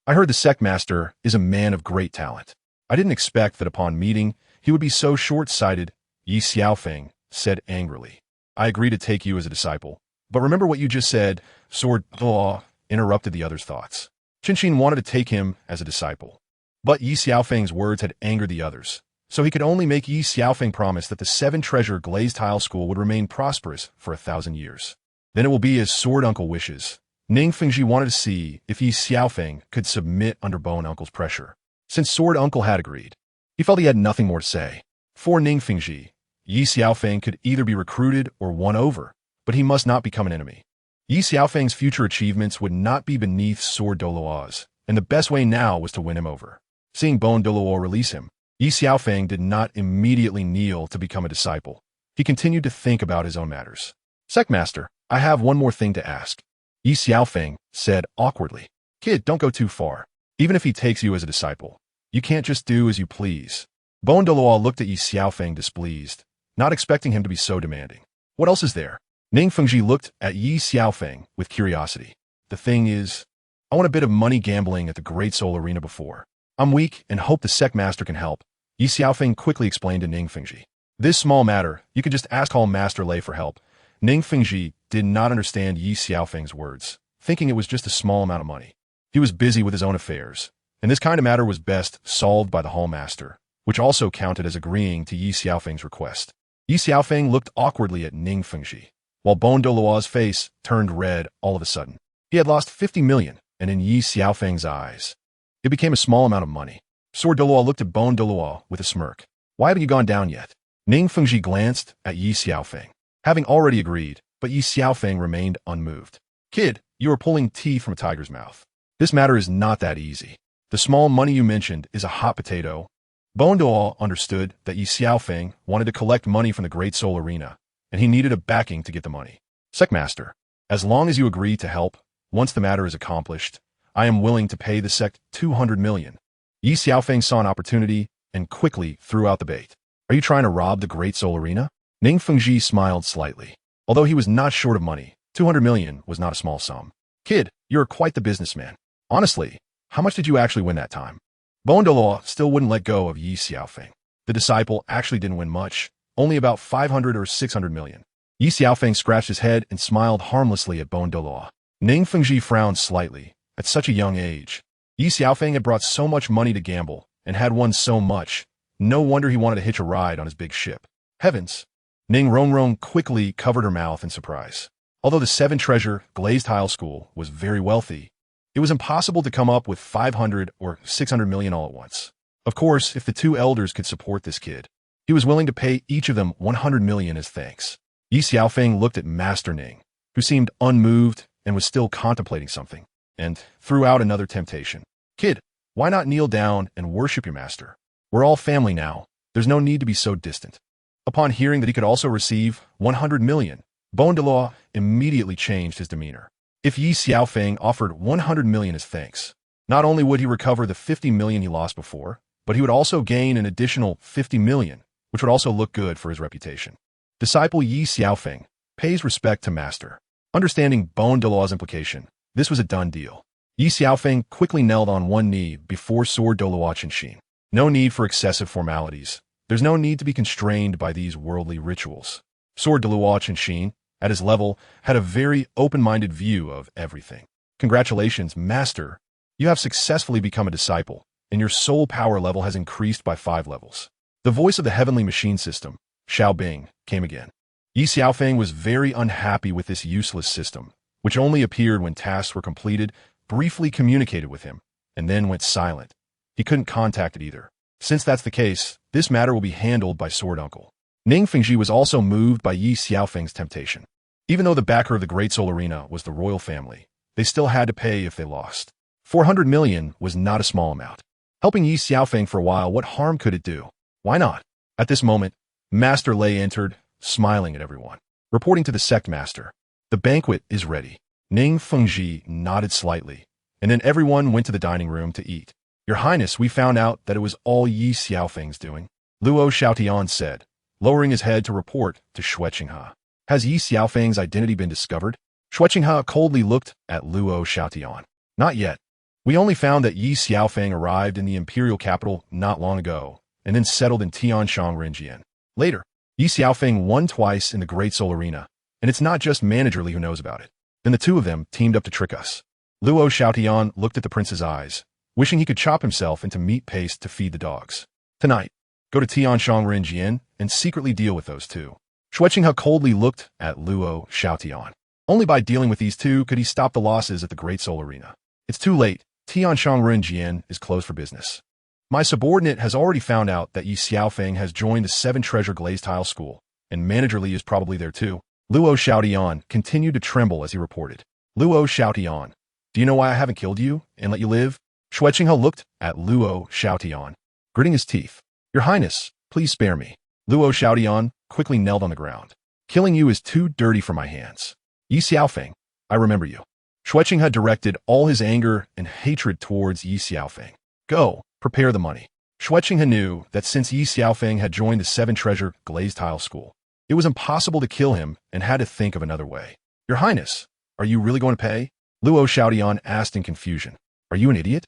I heard the sect master is a man of great talent. I didn't expect that upon meeting, he would be so short-sighted, Ye Xiaofeng said angrily. I agree to take you as a disciple, but remember what you just said, Sword.Sword interrupted the other's thoughts. Chenxin wanted to take him as a disciple, but Ye Xiaofeng's words had angered the others, so he could only make Ye Xiaofeng promise that the 7-treasure glazed tile school would remain prosperous for 1,000 years. Then it will be as Sword Uncle wishes. Ning Fengji wanted to see if Ye Xiaofeng could submit under Bone Uncle's pressure. Since Sword Uncle had agreed, he felt he had nothing more to say. For Ning Fengji, Ye Xiaofeng could either be recruited or won over, but he must not become an enemy. Ye Xiaofeng's future achievements would not be beneath souls.Sword's, and the best way now was to win him over. Seeing Douluo release him, Ye Xiaofeng did not immediately kneel to become a disciple. He continued to think about his own matters. Sect Master, I have one more thing to ask. Ye Xiaofeng said awkwardly. Kid, don't go too far. Even if he takes you as a disciple, you can't just do as you please. Douluo looked at Ye Xiaofeng displeased, not expecting him to be so demanding. What else is there? Ning Fengji looked at Ye Xiaofeng with curiosity. The thing is, I won a bit of money gambling at the Great Soul Arena before. I'm weak and hope the sect master can help. Ye Xiaofeng quickly explained to Ning Fengji. This small matter, you could just ask Hall Master Lei for help. Ning Fengji did not understand Ye Xiaofeng's words, thinking it was just a small amount of money. He was busy with his own affairs, and this kind of matter was best solved by the Hall Master, which also counted as agreeing to Ye Xiaofeng's request. Ye Xiaofeng looked awkwardly at Ning Fengji, while Bon Douluo's face turned red all of a sudden. He had lost 50 million, and in Ye Xiaofeng's eyes, it became a small amount of money. Sword Douluo looked at Bon Douluo with a smirk. Why haven't you gone down yet? Ning Fengji glanced at Ye Xiaofeng, having already agreed, but Ye Xiaofeng remained unmoved. Kid, you are pulling teeth from a tiger's mouth. This matter is not that easy. The small money you mentioned is a hot potato. Bon Douluo understood that Ye Xiaofeng wanted to collect money from the Great Soul Arena, and he needed a backing to get the money. Sectmaster, as long as you agree to help, once the matter is accomplished, I am willing to pay the sect 200 million. Ye Xiaofeng saw an opportunity and quickly threw out the bait. Are you trying to rob the Great Soul Arena? Ning Fengji smiled slightly. Although he was not short of money, 200 million was not a small sum. Kid, you're quite the businessman. Honestly, how much did you actually win that time? Bon Douluo still wouldn't let go of Ye Xiaofeng. The disciple actually didn't win much, only about 500 or 600 million. Ye Xiaofeng scratched his head and smiled harmlessly at Bon Douluo. Ning Fengji frowned slightly. At such a young age, Ye Xiaofeng had brought so much money to gamble and had won so much. No wonder he wanted to hitch a ride on his big ship. Heavens! Ning Rongrong quickly covered her mouth in surprise. Although the seven-treasure glazed tile school was very wealthy, it was impossible to come up with 500 or 600 million all at once. Of course, if the two elders could support this kid, he was willing to pay each of them 100 million as thanks. Ye Xiaofeng looked at Master Ning, who seemed unmoved and was still contemplating something, and threw out another temptation. Kid, why not kneel down and worship your master? We're all family now. There's no need to be so distant. Upon hearing that he could also receive 100 million, Bon Douluo immediately changed his demeanor. If Ye Xiaofeng offered 100 million as thanks, not only would he recover the 50 million he lost before, but he would also gain an additional 50 million, which would also look good for his reputation. Disciple Ye Xiaofeng pays respect to master. Understanding Bon Douluo's implication, this was a done deal. Ye Xiaofeng quickly knelt on one knee before Sword Douluo Continent. No need for excessive formalities. There's no need to be constrained by these worldly rituals. Sword Douluo Continent, at his level, had a very open-minded view of everything. Congratulations, Master. You have successfully become a disciple, and your soul power level has increased by 5 levels. The voice of the heavenly machine system, Xiaobing, came again. Ye Xiaofeng was very unhappy with this useless system, which only appeared when tasks were completed, briefly communicated with him, and then went silent. He couldn't contact it either. Since that's the case, this matter will be handled by Sword Uncle. Ning Fengji was also moved by Ye Xiaofeng's temptation. Even though the backer of the Great Soul Arena was the royal family, they still had to pay if they lost. 400 million was not a small amount. Helping Ye Xiaofeng for a while, what harm could it do? Why not? At this moment, Master Lei entered, smiling at everyone. Reporting to the sect master, the banquet is ready. Ning Fengji nodded slightly, and then everyone went to the dining room to eat. Your Highness, we found out that it was all Ye Xiaofeng's doing, Luo Xiaotian said, lowering his head to report to Xue Qinghe. Has Ye Xiaofeng's identity been discovered? Xue Qinghe coldly looked at Luo Xiaotian. Not yet. We only found that Ye Xiaofeng arrived in the imperial capital not long ago, and then settled in Tianji. Later, Ye Xiaofeng won twice in the Great Soul Arena, and it's not just Managerly who knows about it. Then the two of them teamed up to trick us. Luo Xiaotian looked at the prince's eyes, wishing he could chop himself into meat paste to feed the dogs. Tonight, go to Tianji and secretly deal with those two. Xue Qinghe coldly looked at Luo Xiaotian. Only by dealing with these two could he stop the losses at the Great Soul Arena. It's too late. Tianji is closed for business. My subordinate has already found out that Ye Xiaofeng has joined the 7-treasure glazed tile school, and Managerly is probably there too. Luo Xiaotian continued to tremble as he reported. Luo Xiaotian, do you know why I haven't killed you and let you live? Xue Qinghe looked at Luo Xiaotian, gritting his teeth. Your Highness, please spare me. Luo Xiaotian quickly knelt on the ground. Killing you is too dirty for my hands. Ye Xiaofeng, I remember you. Xue Qinghe directed all his anger and hatred towards Ye Xiaofeng. Go, prepare the money. Xue Qinghe knew that since Ye Xiaofeng had joined the 7-treasure glazed tile school, it was impossible to kill him and had to think of another way. Your Highness, are you really going to pay? Luo Xiaotian asked in confusion. Are you an idiot?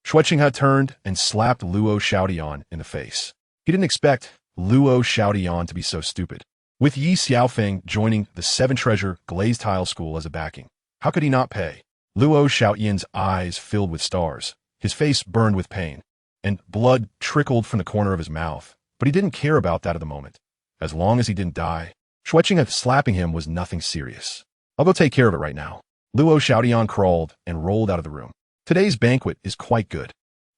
Xue Qinghe turned and slapped Luo Xiaotian in the face. He didn't expect Luo Xiaotian to be so stupid. With Ye Xiaofeng joining the 7-treasure glazed tile school as a backing, how could he not pay? Luo Xiaotian's eyes filled with stars. His face burned with pain. and blood trickled from the corner of his mouth, but he didn't care about that at the moment. As long as he didn't die, Shueqing slapping him was nothing serious. I'll go take care of it right now. Luo Xiaodian crawled and rolled out of the room. Today's banquet is quite good,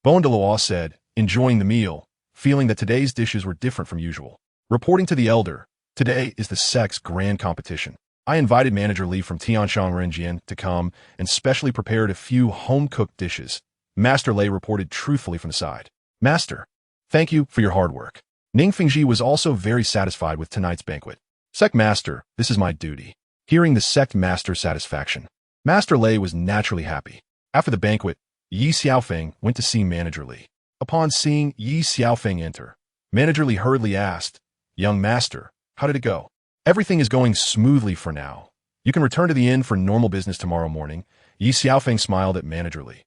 Bon Douluo said, enjoying the meal, feeling that today's dishes were different from usual. Reporting to the elder, today is the sex grand competition. I invited Manager Li from Tianshang Renjian to come and specially prepared a few home-cooked dishes. Master Lei reported truthfully from the side. Master, thank you for your hard work. Ning Fengji was also very satisfied with tonight's banquet. Sect Master, this is my duty. Hearing the Sect Master's satisfaction, Master Lei was naturally happy. After the banquet, Ye Xiaofeng went to see Manager Li. Upon seeing Ye Xiaofeng enter, Manager Li hurriedly asked, Young Master, how did it go? Everything is going smoothly for now. You can return to the inn for normal business tomorrow morning. Ye Xiaofeng smiled at Manager Li.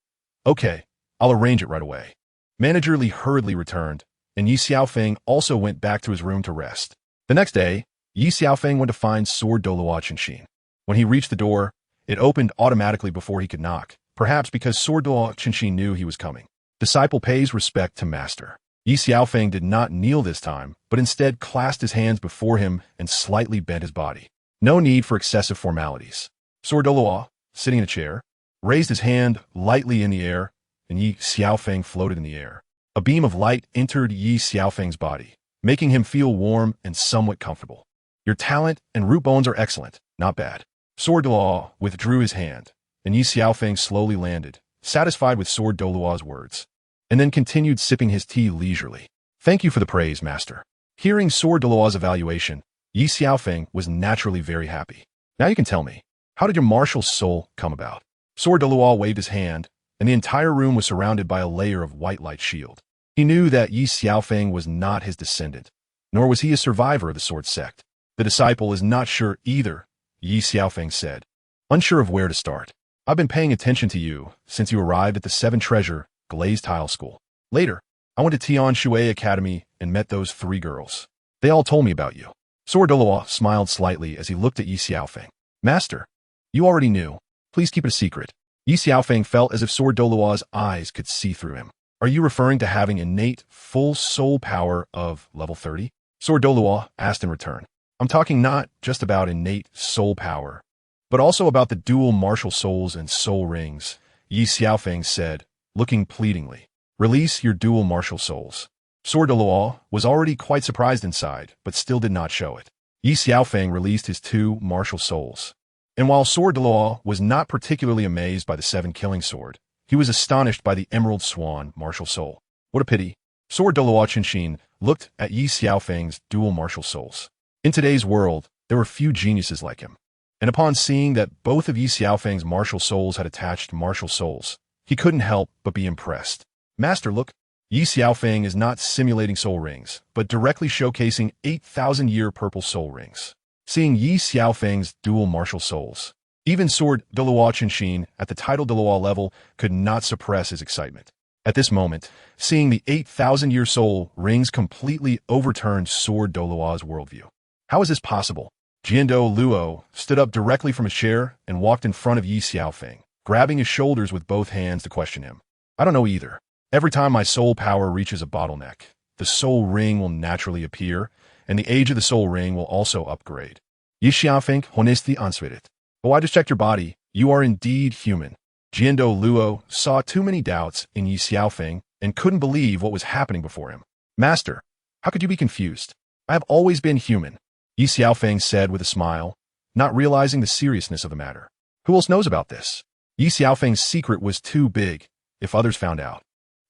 Okay, I'll arrange it right away. Manager Li hurriedly returned, and Ye Xiaofeng also went back to his room to rest. The next day, Ye Xiaofeng went to find Douluo Continent. When he reached the door, it opened automatically before he could knock, perhaps because Douluo Continent knew he was coming. Disciple pays respect to master. Ye Xiaofeng did not kneel this time, but instead clasped his hands before him and slightly bent his body. No need for excessive formalities. Douluo, sitting in a chair, raised his hand lightly in the air, and Ye Xiaofeng floated in the air. A beam of light entered Ye Xiaofeng's body, making him feel warm and somewhat comfortable. Your talent and root bones are excellent, not bad. Douluo withdrew his hand, and Ye Xiaofeng slowly landed, satisfied with Douluo's words, and then continued sipping his tea leisurely. Thank you for the praise, Master. Hearing Douluo's evaluation, Ye Xiaofeng was naturally very happy. Now you can tell me, how did your martial soul come about? Douluo waved his hand, and the entire room was surrounded by a layer of white light shield. He knew that Ye Xiaofeng was not his descendant, nor was he a survivor of the sword sect. The disciple is not sure either, Ye Xiaofeng said, unsure of where to start. I've been paying attention to you since you arrived at the Seven Treasure Glazed Tile School. Later, I went to Tianji Academy and met those 3 girls. They all told me about you. Douluo smiled slightly as he looked at Ye Xiaofeng. Master, you already knew. Please keep it a secret. Ye Xiaofeng felt as if Douluo's eyes could see through him. Are you referring to having innate, full soul power of level 30? Douluo asked in return. I'm talking not just about innate soul power, but also about the dual martial souls and soul rings, Ye Xiaofeng said, looking pleadingly. Release your dual martial souls. Douluo was already quite surprised inside, but still did not show it. Ye Xiaofeng released his 2 martial souls. And while Douluo was not particularly amazed by the 7 killing sword, he was astonished by the Emerald Swan martial soul. What a pity. Douluo Continent looked at Ye Xiaofeng's dual martial souls. In today's world, there were few geniuses like him. And upon seeing that both of Ye Xiaofeng's martial souls had attached martial souls, he couldn't help but be impressed. Master, look, Ye Xiaofeng is not simulating soul rings, but directly showcasing 8,000-year purple soul rings. Seeing Ye Xiaofeng's dual martial souls, even Douluo Continent at the title Douluo level could not suppress his excitement. At this moment, seeing the 8,000-year soul rings completely overturned Douluo's worldview. How is this possible? Luo stood up directly from his chair and walked in front of Ye Xiaofeng, grabbing his shoulders with both hands to question him. I don't know either. Every time my soul power reaches a bottleneck, the soul ring will naturally appear, and the age of the soul ring will also upgrade. Ye Xiaofeng honestly answered it. Oh, I just checked your body. You are indeed human. Luo saw too many doubts in Ye Xiaofeng and couldn't believe what was happening before him. Master, how could you be confused? I have always been human, Ye Xiaofeng said with a smile, not realizing the seriousness of the matter. Who else knows about this? Ye Xiaofeng's secret was too big. If others found out,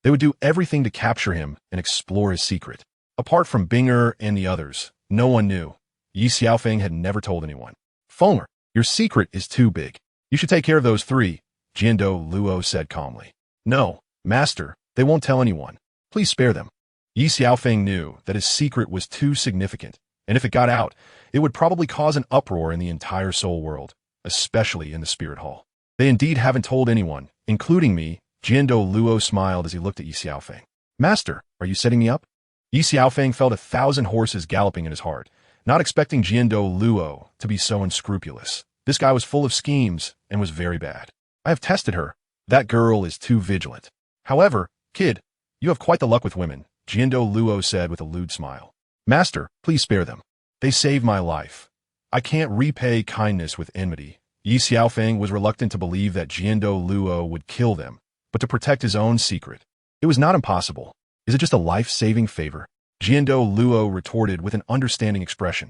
they would do everything to capture him and explore his secret. Apart from Binger and the others, no one knew. Ye Xiaofeng had never told anyone. Fenger, your secret is too big. You should take care of those 3, Luo said calmly. No, Master, they won't tell anyone. Please spare them. Ye Xiaofeng knew that his secret was too significant, and if it got out, it would probably cause an uproar in the entire soul world, especially in the spirit hall. They indeed haven't told anyone, including me. Luo smiled as he looked at Ye Xiaofeng. Master, are you setting me up? Ye Xiaofeng felt 1,000 horses galloping in his heart, not expecting Luo to be so unscrupulous. This guy was full of schemes and was very bad. I have tested her. That girl is too vigilant. However, kid, You have quite the luck with women, Douluo said with a lewd smile. Master, please spare them. They saved my life. I can't repay kindness with enmity. Ye Xiaofeng was reluctant to believe that Douluo would kill them, but to protect his own secret. It was not impossible. Is it just a life-saving favor? Douluo retorted with an understanding expression.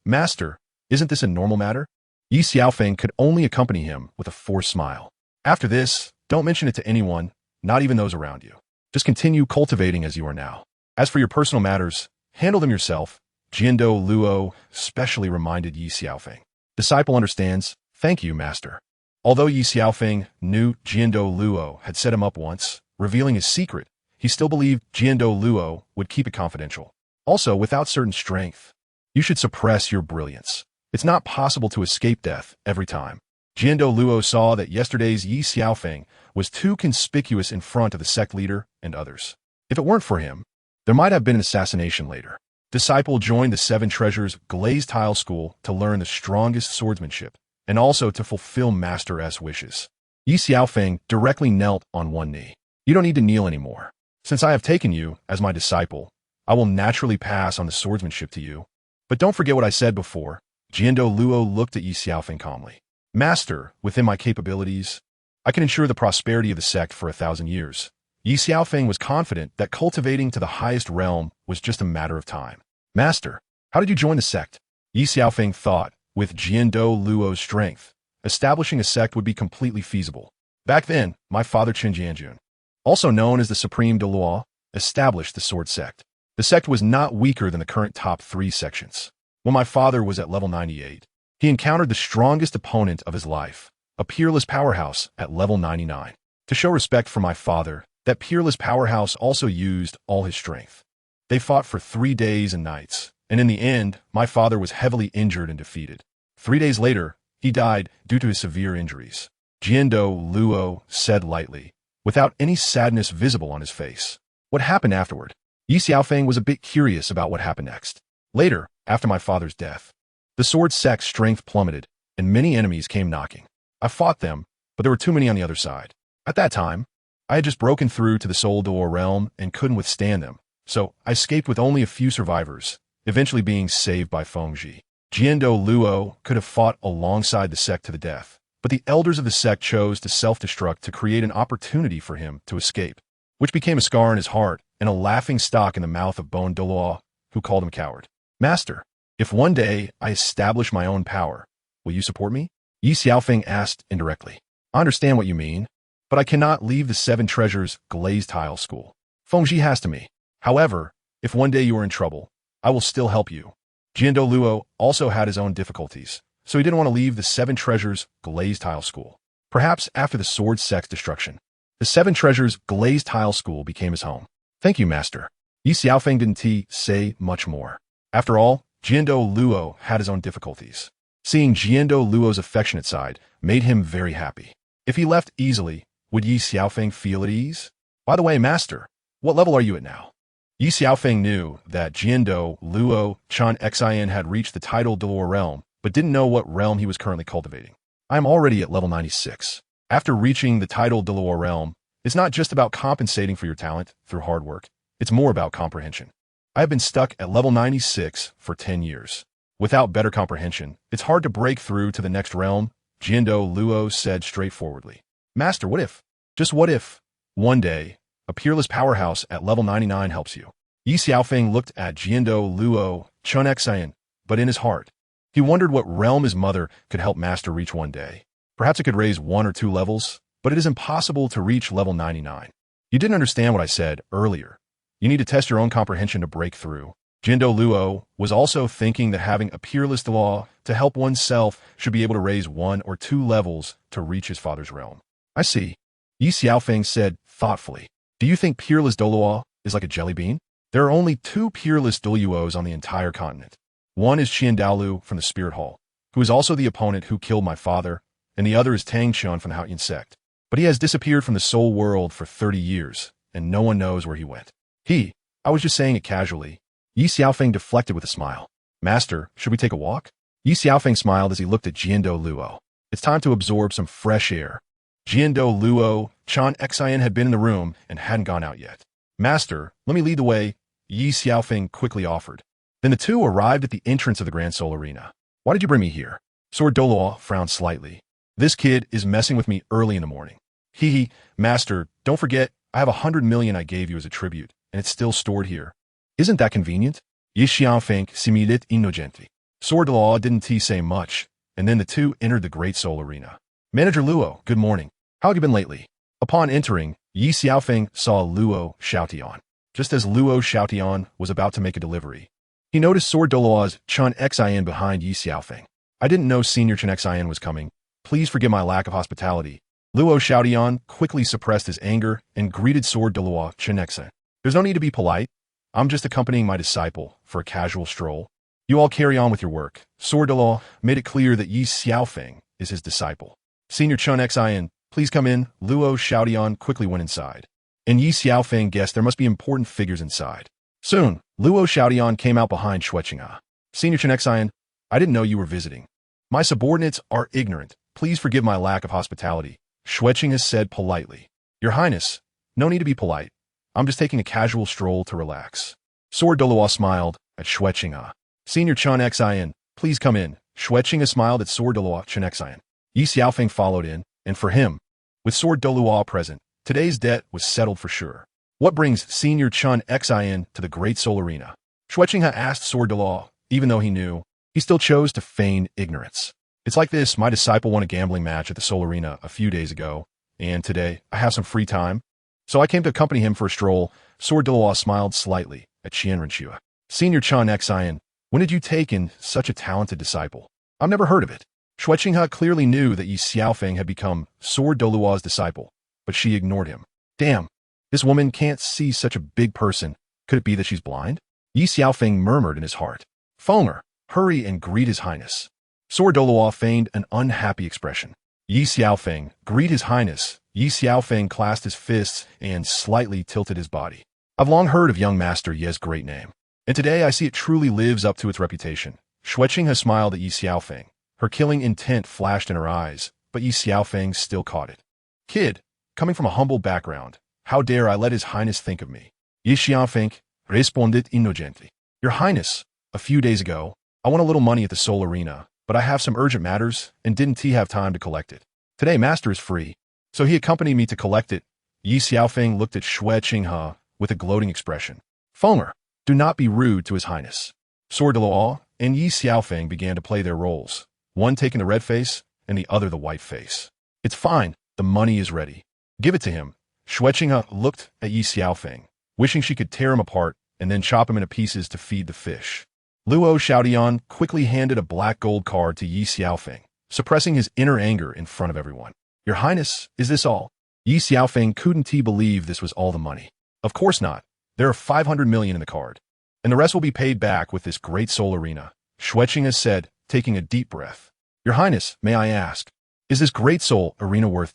Master, isn't this a normal matter? Ye Xiaofeng could only accompany him with a forced smile. After this, don't mention it to anyone, not even those around you. Just continue cultivating as you are now. As for your personal matters, handle them yourself, Douluo specially reminded Ye Xiaofeng. Disciple understands. Thank you, Master. Although Ye Xiaofeng knew Douluo had set him up once, revealing his secret, he still believed Douluo would keep it confidential. Also, without certain strength, you should suppress your brilliance. It's not possible to escape death every time. Douluo saw that yesterday's Ye Xiaofeng was too conspicuous in front of the sect leader and others. If it weren't for him, there might have been an assassination later. Disciple joined the Seven Treasures Glazed Tile School to learn the strongest swordsmanship, and also to fulfill Master's wishes. Ye Xiaofeng directly knelt on one knee. You don't need to kneel anymore. Since I have taken you as my disciple, I will naturally pass on the swordsmanship to you. But don't forget what I said before. Douluo looked at Ye Xiaofeng calmly. Master, within my capabilities, I can ensure the prosperity of the sect for 1,000 years. Ye Xiaofeng was confident that cultivating to the highest realm was just a matter of time. Master, how did you join the sect? Ye Xiaofeng thought, with Douluo's strength, establishing a sect would be completely feasible. Back then, my father Qin, also known as the Supreme Douluo, established the Sword sect. The sect was not weaker than the current top 3 sections. When my father was at level 98, he encountered the strongest opponent of his life, a peerless powerhouse at level 99. To show respect for my father, that peerless powerhouse also used all his strength. They fought for 3 days and nights, and in the end, my father was heavily injured and defeated. 3 days later, he died due to his severe injuries. Douluo said lightly, without any sadness visible on his face. What happened afterward? Ye Xiaofeng was a bit curious about what happened next. Later, after my father's death, the sword sect's strength plummeted, and many enemies came knocking. I fought them, but there were too many on the other side. At that time, I had just broken through to the souls.Sword realm and couldn't withstand them, so I escaped with only a few survivors, eventually being saved by Fengji. Douluo could have fought alongside the sect to the death, but the elders of the sect chose to self-destruct to create an opportunity for him to escape, which became a scar in his heart and a laughing stock in the mouth of Bone Douluo, who called him coward. Master, if one day I establish my own power, will you support me? Ye Xiaofeng asked indirectly. I understand what you mean, but I cannot leave the Seven Treasures Glazed Tile School. Fengji has to me. However, if one day you are in trouble, I will still help you. Douluo also had his own difficulties, so he didn't want to leave the Seven Treasures Glazed Tile School. Perhaps after the Sword sect's destruction, the Seven Treasures Glazed Tile School became his home. Thank you, Master. Ye Xiaofeng didn't say much more. After all, Douluo had his own difficulties. Seeing Douluo's affectionate side made him very happy. If he left easily, would Ye Xiaofeng feel at ease? By the way, Master, what level are you at now? Ye Xiaofeng knew that Douluo Continent had reached the titled Douluo realm, but didn't know what realm he was currently cultivating. I am already at level 96. After reaching the titled Douluo realm, it's not just about compensating for your talent through hard work, it's more about comprehension. I have been stuck at level 96 for 10 years. Without better comprehension, it's hard to break through to the next realm, Douluo said straightforwardly. Master, what if? Just what if, one day, a peerless powerhouse at level 99 helps you? Ye Xiaofeng looked at Douluo Continent, but in his heart, he wondered what realm his mother could help Master reach one day. Perhaps it could raise 1 or 2 levels, but it is impossible to reach level 99. You didn't understand what I said earlier. You need to test your own comprehension to break through. Douluo was also thinking that having a peerless law to help oneself should be able to raise 1 or 2 levels to reach his father's realm. I see. Ye Xiaofeng said thoughtfully. Do you think peerless Douluo is like a jelly bean? There are only 2 peerless Douluos on the entire continent. One is Douluo from the Spirit Hall, who is also the opponent who killed my father, and the other is Tangchun from the Haotian sect. But he has disappeared from the soul world for 30 years, and no one knows where he went. I was just saying it casually. Ye Xiaofeng deflected with a smile. Master, should we take a walk? Ye Xiaofeng smiled as he looked at Douluo. It's time to absorb some fresh air. Douluo Continent had been in the room and hadn't gone out yet. Master, let me lead the way, Ye Xiaofeng quickly offered. Then the two arrived at the entrance of the Grand Soul Arena. Why did you bring me here? Sword Douluo frowned slightly. This kid is messing with me early in the morning. Hee, Master, don't forget, I have 100 million I gave you as a tribute, and it's still stored here. Isn't that convenient? Ye Xiaofeng similit innocenti. Sword Douluo didn't say much, and then the two entered the Great Soul Arena. Manager Luo, good morning. How have you been lately? Upon entering, Ye Xiaofeng saw Luo Xiaotian. Just as Luo Xiaotian was about to make a delivery, he noticed Sword Douluo's Chenxin behind Ye Xiaofeng. I didn't know Senior Chenxin was coming. Please forgive my lack of hospitality. Luo Xiaotian quickly suppressed his anger and greeted Sword Douluo Chenxin. There's no need to be polite. I'm just accompanying my disciple for a casual stroll. You all carry on with your work. Sword Douluo made it clear that Ye Xiaofeng is his disciple. Senior Chenxin, please come in. Luo Xiaotian quickly went inside. And Ye Xiaofeng guessed there must be important figures inside. Soon, Luo Xiaotian came out behind Xueqinghe. Senior Chenxin, I didn't know you were visiting. My subordinates are ignorant. Please forgive my lack of hospitality. Xueqinghe said politely. Your Highness, no need to be polite. I'm just taking a casual stroll to relax. Sword Douluo smiled at Xueqinghe. Senior Chenxin, please come in. Xueqinghe smiled at Sword Douluo Chenxin. Ye Xiaofeng followed in, and for him, with Sword Douluo present, today's debt was settled for sure. What brings Senior Chenxin to the Great Soul Arena? Xueqinghe asked Sword Douluo. Even though he knew, he still chose to feign ignorance. It's like this, my disciple won a gambling match at the Soul Arena a few days ago, and today I have some free time, so I came to accompany him for a stroll. Sword Douluo smiled slightly at Qianrenxue. Senior Chenxin, when did you take in such a talented disciple? I've never heard of it. Xueqinghe clearly knew that Ye Xiaofeng had become Sword Douluo's disciple, but she ignored him. Damn, this woman can't see such a big person. Could it be that she's blind? Ye Xiaofeng murmured in his heart. Fenger, hurry and greet His Highness. Sword Douluo feigned an unhappy expression. Ye Xiaofeng, greet His Highness. Ye Xiaofeng clasped his fists and slightly tilted his body. I've long heard of young Master Ye's great name, and today I see it truly lives up to its reputation. Xueqinghe smiled at Ye Xiaofeng. Her killing intent flashed in her eyes, but Ye Xiaofeng still caught it. Kid, coming from a humble background, how dare I let His Highness think of me? Ye Xiaofeng responded innocently. Your Highness, a few days ago, I won a little money at the Soul Arena, but I have some urgent matters and didn't have time to collect it. Today Master is free, so he accompanied me to collect it. Ye Xiaofeng looked at Xueqinghe with a gloating expression. Fenger, do not be rude to His Highness. Sword Douluo and Ye Xiaofeng began to play their roles, one taking the red face and the other the white face. It's fine, the money is ready. Give it to him. Xueqinghe looked at Ye Xiaofeng, wishing she could tear him apart and then chop him into pieces to feed the fish. Luo Xiaotian quickly handed a black gold card to Ye Xiaofeng, suppressing his inner anger in front of everyone. Your Highness, is this all? Ye Xiaofeng couldn't believe this was all the money. Of course not. There are 500 million in the card, and the rest will be paid back with this Great Soul Arena. Xueqinghe said, taking a deep breath. Your Highness, may I ask, is this Great Soul Arena worth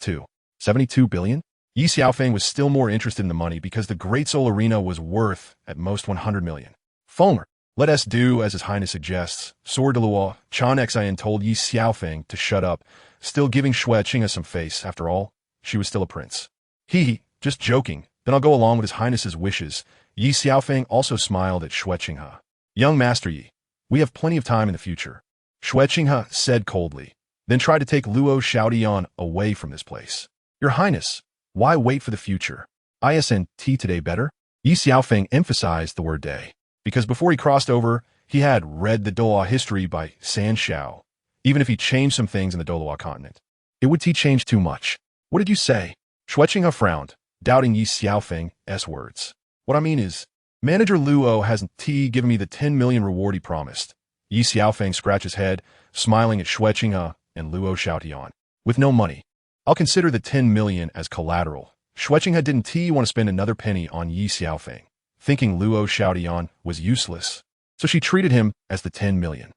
72 billion? Ye Xiaofeng was still more interested in the money because the Great Soul Arena was worth, at most, 100 million. Fenger, let us do as His Highness suggests. Sword Douluo Chenxin told Ye Xiaofeng to shut up, still giving Xueqinghe some face. After all, she was still a prince. Just joking. Then I'll go along with His Highness's wishes. Ye Xiaofeng also smiled at Xueqinghe. Young Master Yi, we have plenty of time in the future. Xueqinghe said coldly, then tried to take Luo Xiaotian away from this place. Your Highness, why wait for the future? Isn't today better? Ye Xiaofeng emphasized the word day, because before he crossed over, he had read the Douluo history by San Xiao. Even if he changed some things in the Douluo Continent, it would change too much. What did you say? Xueqinghe frowned, doubting Ye Xiaofeng's words. What I mean is, Manager Luo hasn't given me the 10 million reward he promised. Ye Xiaofeng scratched his head, smiling at Xueqinghe and Luo Xiaotian. With no money, I'll consider the 10 million as collateral. Xueqinghe didn't want to spend another penny on Ye Xiaofeng, thinking Luo Xiaotian was useless, so she treated him as the 10 million.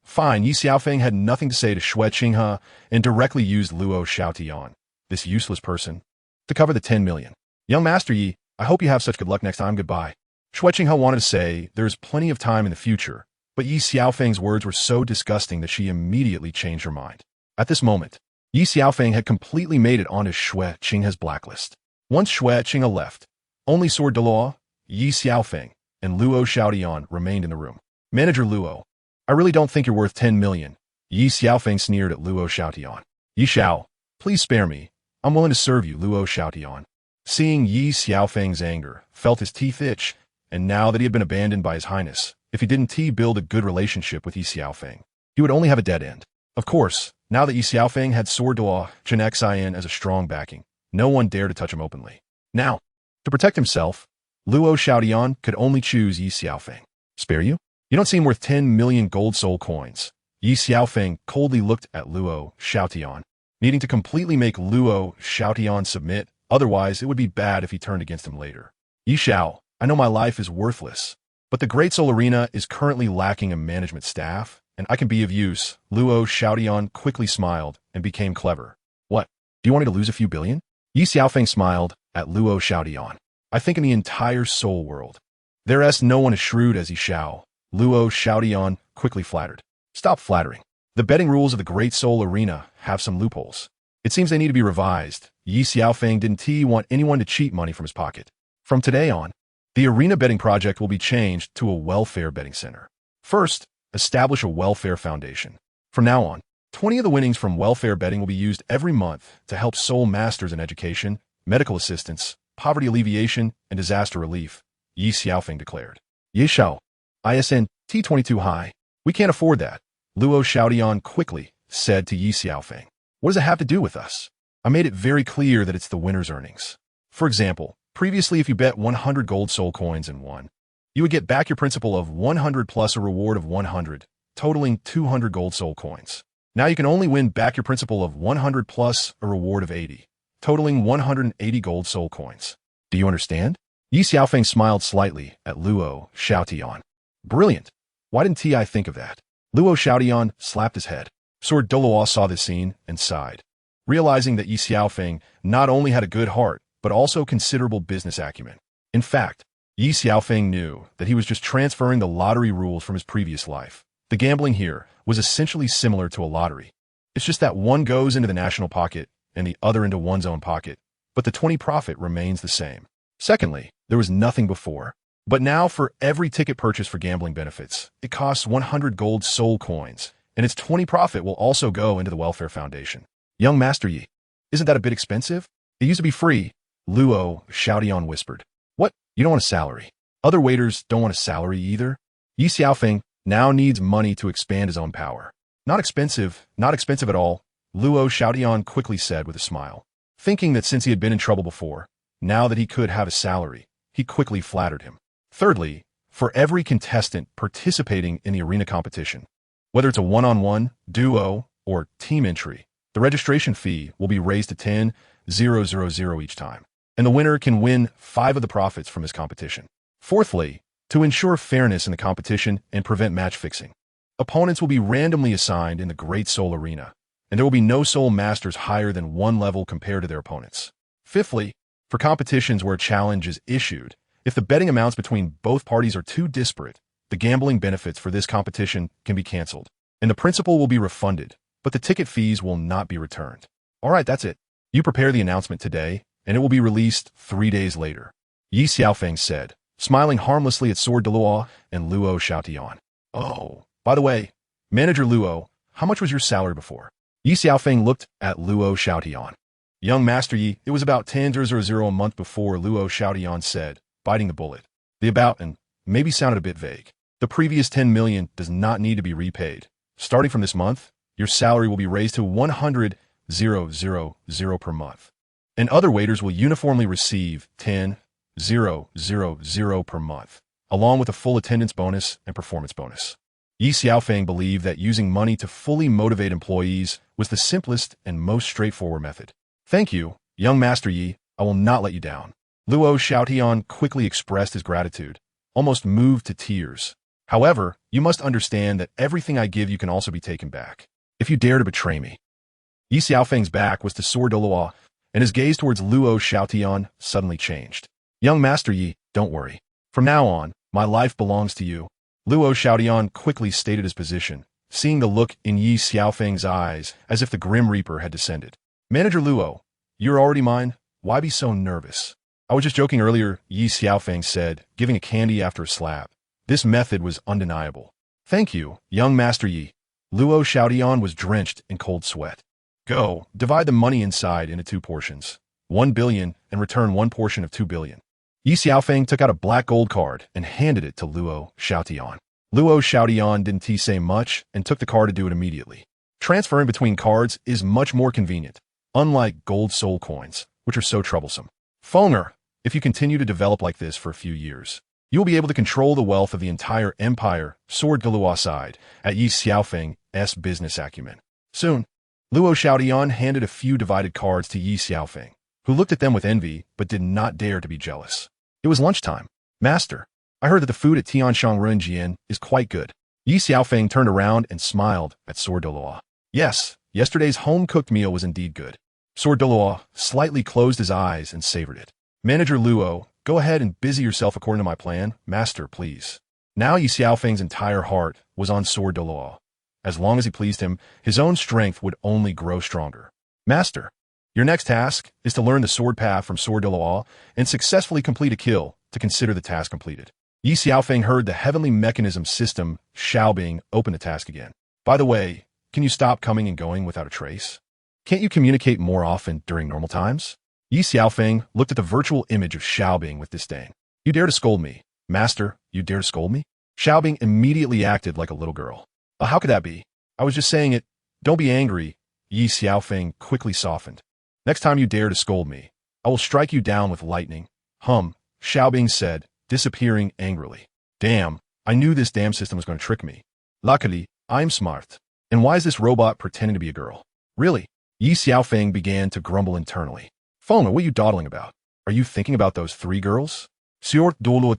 Fine. Ye Xiaofeng had nothing to say to Xueqinghe and directly used Luo Xiaotian, this useless person, to cover the 10 million. Young Master Yi, I hope you have such good luck next time. Goodbye. Xueqinghe wanted to say there's plenty of time in the future, but Ye Xiaofeng's words were so disgusting that she immediately changed her mind. At this moment, Ye Xiaofeng had completely made it onto Xueqinghe's blacklist. Once Xueqinghe left, Only Sword.Luo, Ye Xiaofeng, and Luo Xiaotian remained in the room. Manager Luo, I really don't think you're worth 10 million. Ye Xiaofeng sneered at Luo Xiaotian. Ye Xiao, please spare me. I'm willing to serve you, Luo Xiaotian. Seeing Ye Xiaofeng's anger, felt his teeth itch, and now that he had been abandoned by his highness, if he didn't build a good relationship with Ye Xiaofeng, he would only have a dead end. Of course, now that Ye Xiaofeng had Douluo Continent as a strong backing, no one dared to touch him openly. Now, to protect himself, Luo Xiaotian could only choose Ye Xiaofeng. Spare you? You don't seem worth 10 million gold soul coins. Ye Xiaofeng coldly looked at Luo Xiaotian, needing to completely make Luo Xiaotian submit, otherwise it would be bad if he turned against him later. Ye Xiao, I know my life is worthless, but the Great Soul Arena is currently lacking a management staff, and I can be of use. Luo Xiaotian quickly smiled and became clever. What? Do you want me to lose a few billion? Ye Xiaofeng smiled at Luo Xiaotian. I think in the entire soul world, there's no one as shrewd as Ye Xiao. Luo Xiaotian quickly flattered. Stop flattering. The betting rules of the Great Soul Arena have some loopholes. It seems they need to be revised. Ye Xiaofeng didn't want anyone to cheat money from his pocket. From today on, the arena betting project will be changed to a welfare betting center. First, establish a welfare foundation. From now on, 20 of the winnings from welfare betting will be used every month to help soul masters in education, medical assistance, poverty alleviation, and disaster relief, Ye Xiaofeng declared. Ye Xiao, ISN T22 high. We can't afford that. Luo Xiaotian quickly said to Ye Xiaofeng. What does it have to do with us? I made it very clear that it's the winner's earnings. For example, previously if you bet 100 gold soul coins and won, you would get back your principal of 100 plus a reward of 100, totaling 200 gold soul coins. Now you can only win back your principal of 100 plus a reward of 80, totaling 180 gold soul coins. Do you understand? Ye Xiaofeng smiled slightly at Luo Xiaotian. Brilliant. Why didn't I think of that? Luo Xiaotian slapped his head. Sword.Luo saw this scene and sighed, realizing that Ye Xiaofeng not only had a good heart, but also considerable business acumen. In fact, Ye Xiaofeng knew that he was just transferring the lottery rules from his previous life. The gambling here was essentially similar to a lottery. It's just that one goes into the national pocket and the other into one's own pocket, but the 20 profit remains the same. Secondly, there was nothing before. But now for every ticket purchase for gambling benefits, it costs 100 gold soul coins, and its 20 profit will also go into the welfare foundation. Young Master Yi, isn't that a bit expensive? It used to be free, Luo Xiaotian whispered. What? You don't want a salary? Other waiters don't want a salary either? Ye Xiaofeng now needs money to expand his own power. Not expensive at all, Luo Xiaotian quickly said with a smile. Thinking that since he had been in trouble before, now that he could have a salary, he quickly flattered him. Thirdly, for every contestant participating in the arena competition, whether it's a one-on-one, duo, or team entry, the registration fee will be raised to 10,000 each time, and the winner can win 5 of the profits from his competition. Fourthly, to ensure fairness in the competition and prevent match fixing, opponents will be randomly assigned in the Great Soul Arena, and there will be no soul masters higher than one level compared to their opponents. Fifthly, for competitions where a challenge is issued, if the betting amounts between both parties are too disparate, the gambling benefits for this competition can be canceled, and the principal will be refunded, but the ticket fees will not be returned. All right, that's it. You prepare the announcement today, and it will be released 3 days later, Ye Xiaofeng said, smiling harmlessly at Sword.Luo and Luo Xiaotian. Oh, by the way, Manager Luo, how much was your salary before? Ye Xiaofeng looked at Luo Xiaotian. Young Master Yi, it was about 10,000 a month before, Luo Xiaotian said, biting the bullet. The about and maybe sounded a bit vague. The previous 10 million does not need to be repaid. Starting from this month, your salary will be raised to 100,000 per month. And other waiters will uniformly receive 10,000 per month, along with a full attendance bonus and performance bonus. Ye Xiaofeng believed that using money to fully motivate employees was the simplest and most straightforward method. Thank you, young Master Yi. I will not let you down. Luo Xiaotian quickly expressed his gratitude, almost moved to tears. However, you must understand that everything I give you can also be taken back, if you dare to betray me. Ye Xiaofeng's back was to Sword.Luo, and his gaze towards Luo Xiaotian suddenly changed. Young Master Yi, don't worry. From now on, my life belongs to you. Luo Xiaotian quickly stated his position, seeing the look in Ye Xiaofeng's eyes as if the Grim Reaper had descended. Manager Luo, you're already mine. Why be so nervous? I was just joking earlier, Ye Xiaofeng said, giving a candy after a slap. This method was undeniable. Thank you, young Master Yi. Luo Xiaodian was drenched in cold sweat. Go, divide the money inside into 2 portions. 1 billion and return 1 portion of 2 billion. Ye Xiaofeng took out a black gold card and handed it to Luo Xiaodian. Luo Xiaodian didn't say much and took the card to do it immediately. Transferring between cards is much more convenient, unlike gold soul coins, which are so troublesome. Fenger, if you continue to develop like this for a few years, you will be able to control the wealth of the entire empire, sword Douluo side, at Ye Xiaofeng's business acumen. Soon, Luo Xiaodian handed a few divided cards to Ye Xiaofeng, who looked at them with envy but did not dare to be jealous. It was lunchtime. Master, I heard that the food at Tianji is quite good. Ye Xiaofeng turned around and smiled at Sword Douluo. Yes, yesterday's home-cooked meal was indeed good. Sword Douluo slightly closed his eyes and savored it. Manager Luo, go ahead and busy yourself according to my plan. Master, please. Now Ye Xiaofeng's entire heart was on Sword Douluo. As long as he pleased him, his own strength would only grow stronger. Master, your next task is to learn the sword path from Sword Douluo and successfully complete a kill to consider the task completed. Ye Xiaofeng heard the heavenly mechanism system Xiaobing open the task again. By the way, can you stop coming and going without a trace? Can't you communicate more often during normal times? Ye Xiaofeng looked at the virtual image of Xiaobing with disdain. You dare to scold me? Master, you dare to scold me? Xiaobing immediately acted like a little girl. How could that be? I was just saying it. Don't be angry. Ye Xiaofeng quickly softened. Next time you dare to scold me, I will strike you down with lightning. Xiaobing said, disappearing angrily. Damn, I knew this damn system was going to trick me. Luckily, I'm smart. And why is this robot pretending to be a girl? Really? Ye Xiaofeng began to grumble internally. Fenger, what are you dawdling about? Are you thinking about those 3 girls? Souls Sword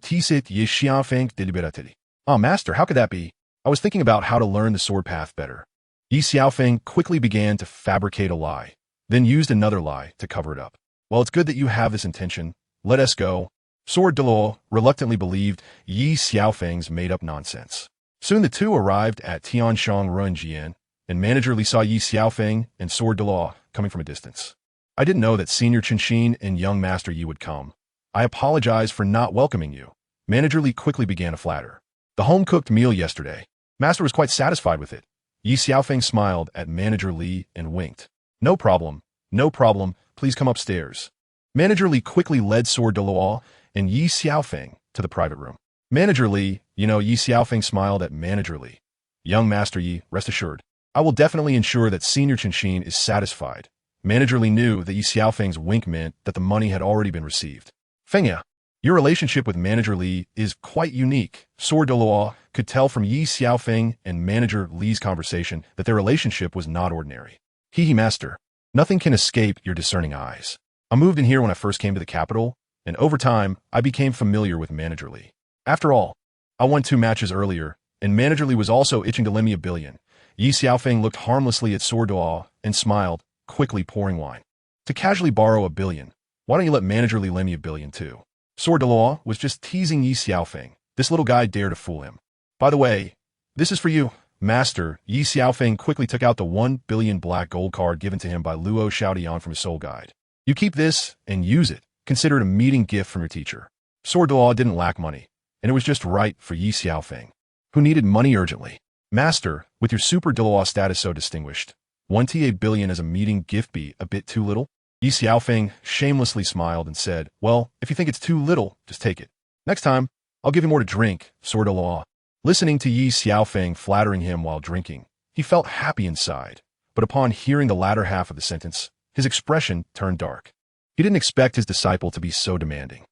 Ye Xiaofeng deliberately. Master, how could that be? I was thinking about how to learn the sword path better. Ye Xiaofeng quickly began to fabricate a lie, then used another lie to cover it up. Well, it's good that you have this intention. Let us go. Sword Douluo reluctantly believed Ye Xiaofeng's made-up nonsense. Soon the two arrived at Tianji, and Manager Li saw Ye Xiaofeng and Sword Douluo coming from a distance. I didn't know that Senior Chenxin and young Master Yi would come. I apologize for not welcoming you. Manager Li quickly began to flatter. The home-cooked meal yesterday. Master was quite satisfied with it. Ye Xiaofeng smiled at Manager Li and winked. No problem. No problem. Please come upstairs. Manager Li quickly led Sword Douluo and Ye Xiaofeng to the private room. Manager Li, Ye Xiaofeng smiled at Manager Li. Young Master Yi, rest assured, I will definitely ensure that Senior Chenxin is satisfied. Manager Li knew that Ye Xiaofeng's wink meant that the money had already been received. Fengya, your relationship with Manager Li is quite unique. Sword Douluo could tell from Ye Xiaofeng and Manager Li's conversation that their relationship was not ordinary. Master, nothing can escape your discerning eyes. I moved in here when I first came to the capital, and over time, I became familiar with Manager Li. After all, I won 2 matches earlier, and Manager Li was also itching to lend me $1 billion. Ye Xiaofeng looked harmlessly at Sword Douluo and smiled, quickly pouring wine. To casually borrow $1 billion, why don't you let Manager Li lend me $1 billion too? Sword Douluo was just teasing Ye Xiaofeng. This little guy dared to fool him. By the way, this is for you. Master, Ye Xiaofeng quickly took out the 1 billion black gold card given to him by Luo Xiaodian from his soul guide. You keep this and use it. Consider it a meeting gift from your teacher. Sword Douluo didn't lack money, and it was just right for Ye Xiaofeng, who needed money urgently. Master, with your Super Douluo status so distinguished, 1 billion as a meeting gift be a bit too little? Ye Xiaofeng shamelessly smiled and said, well, if you think it's too little, just take it. Next time, I'll give you more to drink, Sword Douluo. Listening to Ye Xiaofeng flattering him while drinking, he felt happy inside, but upon hearing the latter half of the sentence, his expression turned dark. He didn't expect his disciple to be so demanding.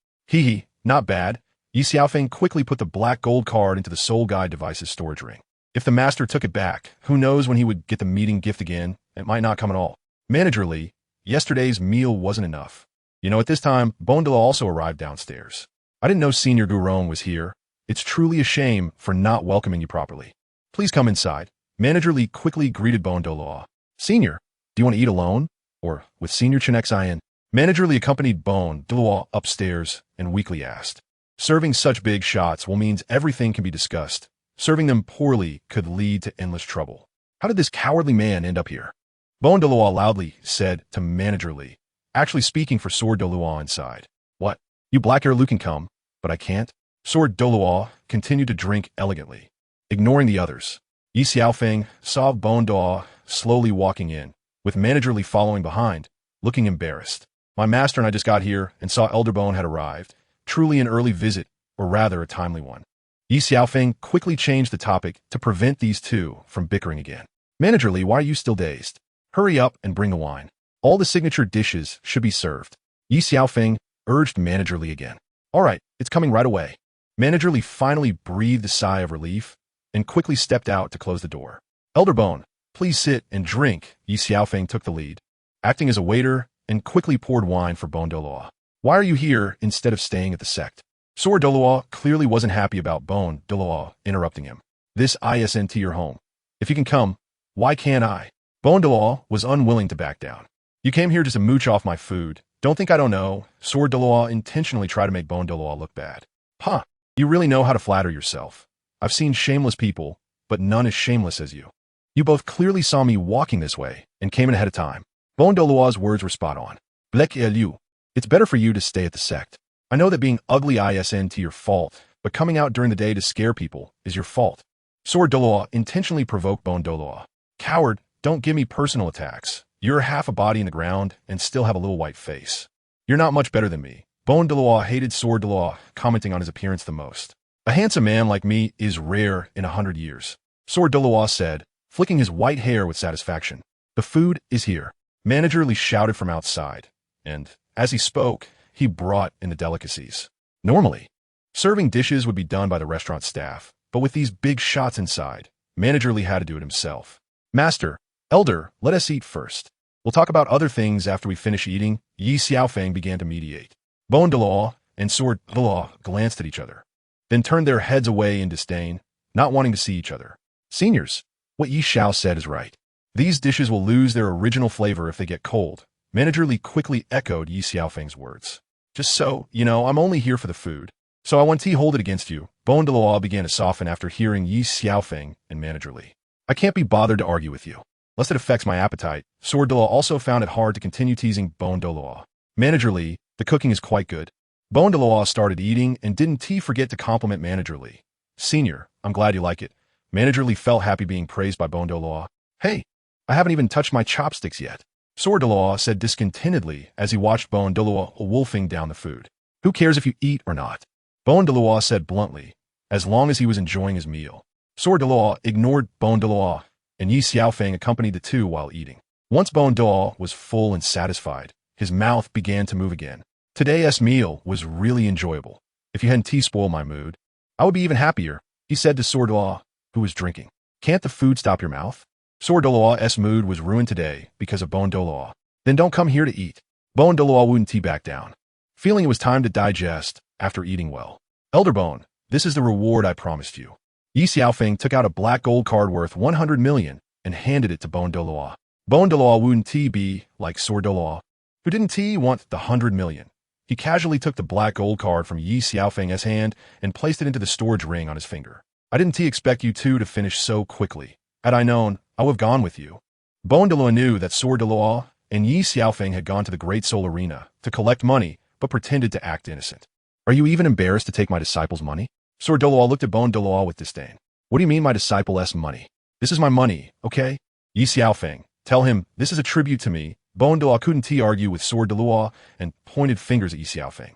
Not bad. Ye Xiaofeng quickly put the black gold card into the soul guide device's storage ring. If the master took it back, who knows when he would get the meeting gift again? It might not come at all. Manager Li, yesterday's meal wasn't enough. At this time, Douluo also arrived downstairs. I didn't know Senior Guron was here. It's truly a shame for not welcoming you properly. Please come inside. Manager Li quickly greeted Douluo. Senior, do you want to eat alone? Or with Senior Chenxin? Manager Li accompanied Douluo upstairs and weakly asked. Serving such big shots will means everything can be discussed. Serving them poorly could lead to endless trouble. How did this cowardly man end up here? Douluo loudly said to Manager Li, actually speaking for Sword Douluo inside. What? You black heir Lu can come, but I can't. Sword Douluo continued to drink elegantly, ignoring the others. Ye Xiaofeng saw Bibidong slowly walking in, with Manager Li following behind, looking embarrassed. My master and I just got here and saw Elder Bone had arrived. Truly an early visit, or rather a timely one. Ye Xiaofeng quickly changed the topic to prevent these two from bickering again. Manager Li, why are you still dazed? Hurry up and bring the wine. All the signature dishes should be served. Ye Xiaofeng urged Manager Li again. All right, it's coming right away. Manager Li finally breathed a sigh of relief and quickly stepped out to close the door. Elder Bone, please sit and drink. Ye Xiaofeng took the lead, acting as a waiter, and quickly poured wine for Douluo. Why are you here instead of staying at the sect? Sword Douluo clearly wasn't happy about Douluo interrupting him. This isn't your home. If you can come, why can't I? Douluo was unwilling to back down. You came here just to mooch off my food. Don't think I don't know. Sword Douluo intentionally tried to make Douluo look bad. Huh, you really know how to flatter yourself. I've seen shameless people, but none as shameless as you. You both clearly saw me walking this way and came in ahead of time. Douluo's words were spot on. Blek Liu, it's better for you to stay at the sect. I know that being ugly isn't your fault, but coming out during the day to scare people is your fault. Sword Douluo intentionally provoked Douluo. Coward, don't give me personal attacks. You're half a body in the ground and still have a little white face. You're not much better than me. Douluo hated Sword Douluo, commenting on his appearance the most. A handsome man like me is rare in 100 years. Sword Douluo said, flicking his white hair with satisfaction. The food is here. Manager Li shouted from outside, and, as he spoke, he brought in the delicacies. Normally, serving dishes would be done by the restaurant staff, but with these big shots inside, Manager Li had to do it himself. Master, Elder, let us eat first. We'll talk about other things after we finish eating. Ye Xiaofeng began to mediate. Douluo and Sword Douluo glanced at each other, then turned their heads away in disdain, not wanting to see each other. Seniors, what Ye Xiao said is right. These dishes will lose their original flavor if they get cold. Manager Li quickly echoed Ye Xiaofeng's words. Just so, you know, I'm only here for the food. So I want to hold it against you. Douluo began to soften after hearing Ye Xiaofeng and Manager Li. I can't be bothered to argue with you, lest it affects my appetite. Sword Douluo also found it hard to continue teasing Douluo. Manager Li, the cooking is quite good. Douluo started eating and didn't forget to compliment Manager Li. Senior, I'm glad you like it. Manager Li felt happy being praised by Douluo. Hey, I haven't even touched my chopsticks yet. Sword Douluo said discontentedly as he watched Douluo wolfing down the food. Who cares if you eat or not? Douluo said bluntly, as long as he was enjoying his meal. Sword Douluo ignored Douluo, and Ye Xiaofeng accompanied the two while eating. Once Douluo was full and satisfied, his mouth began to move again. Today's meal was really enjoyable. If you hadn't spoiled my mood, I would be even happier, he said to Sword Douluo, who was drinking. Can't the food stop your mouth? Sword Douluo's mood was ruined today because of Douluo. Then don't come here to eat. Douluo wouldn't back down, feeling it was time to digest after eating well. Elder Bone, this is the reward I promised you. Ye Xiaofeng took out a black gold card worth 100 million and handed it to Douluo. Douluo wouldn't be like Sword Douluo, who didn't want the 100 million. He casually took the black gold card from Ye Xiaofeng's hand and placed it into the storage ring on his finger. I didn't expect you two to finish so quickly. Had I known, I would have gone with you. Douluo knew that Sword Douluo and Ye Xiaofeng had gone to the Great Soul Arena to collect money, but pretended to act innocent. Are you even embarrassed to take my disciple's money? Sword Douluo looked at Douluo with disdain. What do you mean my disciple's money? This is my money, okay? Ye Xiaofeng, tell him this is a tribute to me. Douluo couldn't argue with Sword Douluo and pointed fingers at Ye Xiaofeng.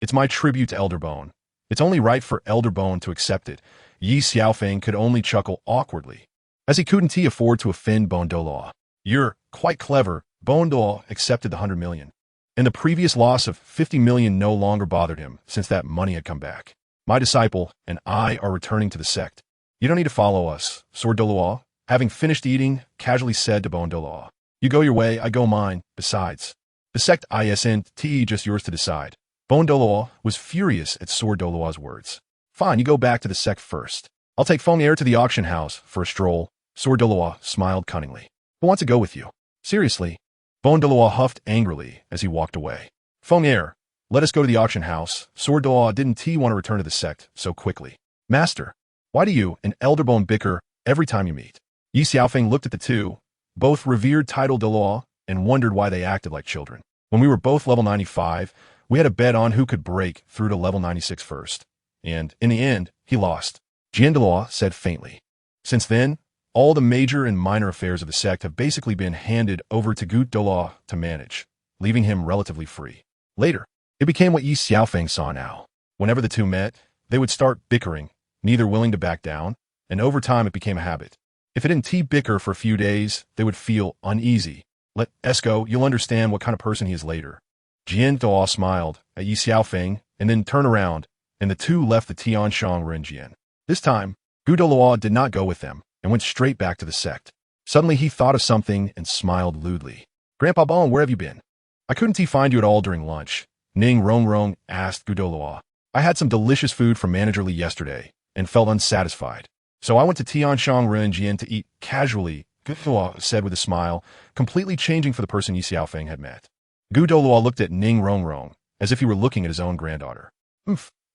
It's my tribute to Elder Bone. It's only right for Elder Bone to accept it. Ye Xiaofeng could only chuckle awkwardly, as he couldn't afford to offend Douluo. You're quite clever. Douluo accepted the 100 million. And the previous loss of 50 million no longer bothered him since that money had come back. My disciple and I are returning to the sect. You don't need to follow us, Sword Douluo, having finished eating, casually said to Douluo. You go your way, I go mine. Besides, the sect isn't just yours to decide. Douluo was furious at Sword Douluo's words. Fine, you go back to the sect first. I'll take heir to the auction house for a stroll. Sword Douluo smiled cunningly. Who wants to go with you? Seriously? Douluo huffed angrily as he walked away. Heir, let us go to the auction house. Sword Douluo didn't want to return to the sect so quickly. Master, why do you and Elder Bone bicker every time you meet? Ye Xiaofeng looked at the two, both revered title Douluo, and wondered why they acted like children. When we were both level 95, We had a bet on who could break through to level 96 first. And, in the end, he lost. Douluo said faintly. Since then, all the major and minor affairs of the sect have basically been handed over to Douluo to manage, leaving him relatively free. Later, it became what Ye Xiaofeng saw now. Whenever the two met, they would start bickering, neither willing to back down, and over time it became a habit. If it didn't bicker for a few days, they would feel uneasy. Let us go, you'll understand what kind of person he is later. Douluo smiled at Ye Xiaofeng and then turned around, and the two left the Tianji System. This time, Douluo did not go with them and went straight back to the sect. Suddenly he thought of something and smiled lewdly. Grandpa Bon, where have you been? I couldn't find you at all during lunch. Ning Rongrong asked Douluo. I had some delicious food from Manager Li yesterday and felt unsatisfied. So I went to Tianji to eat casually, Douluo said with a smile, completely changing for the person Ye Xiaofeng had met. Douluo looked at Ning Rongrong as if he were looking at his own granddaughter.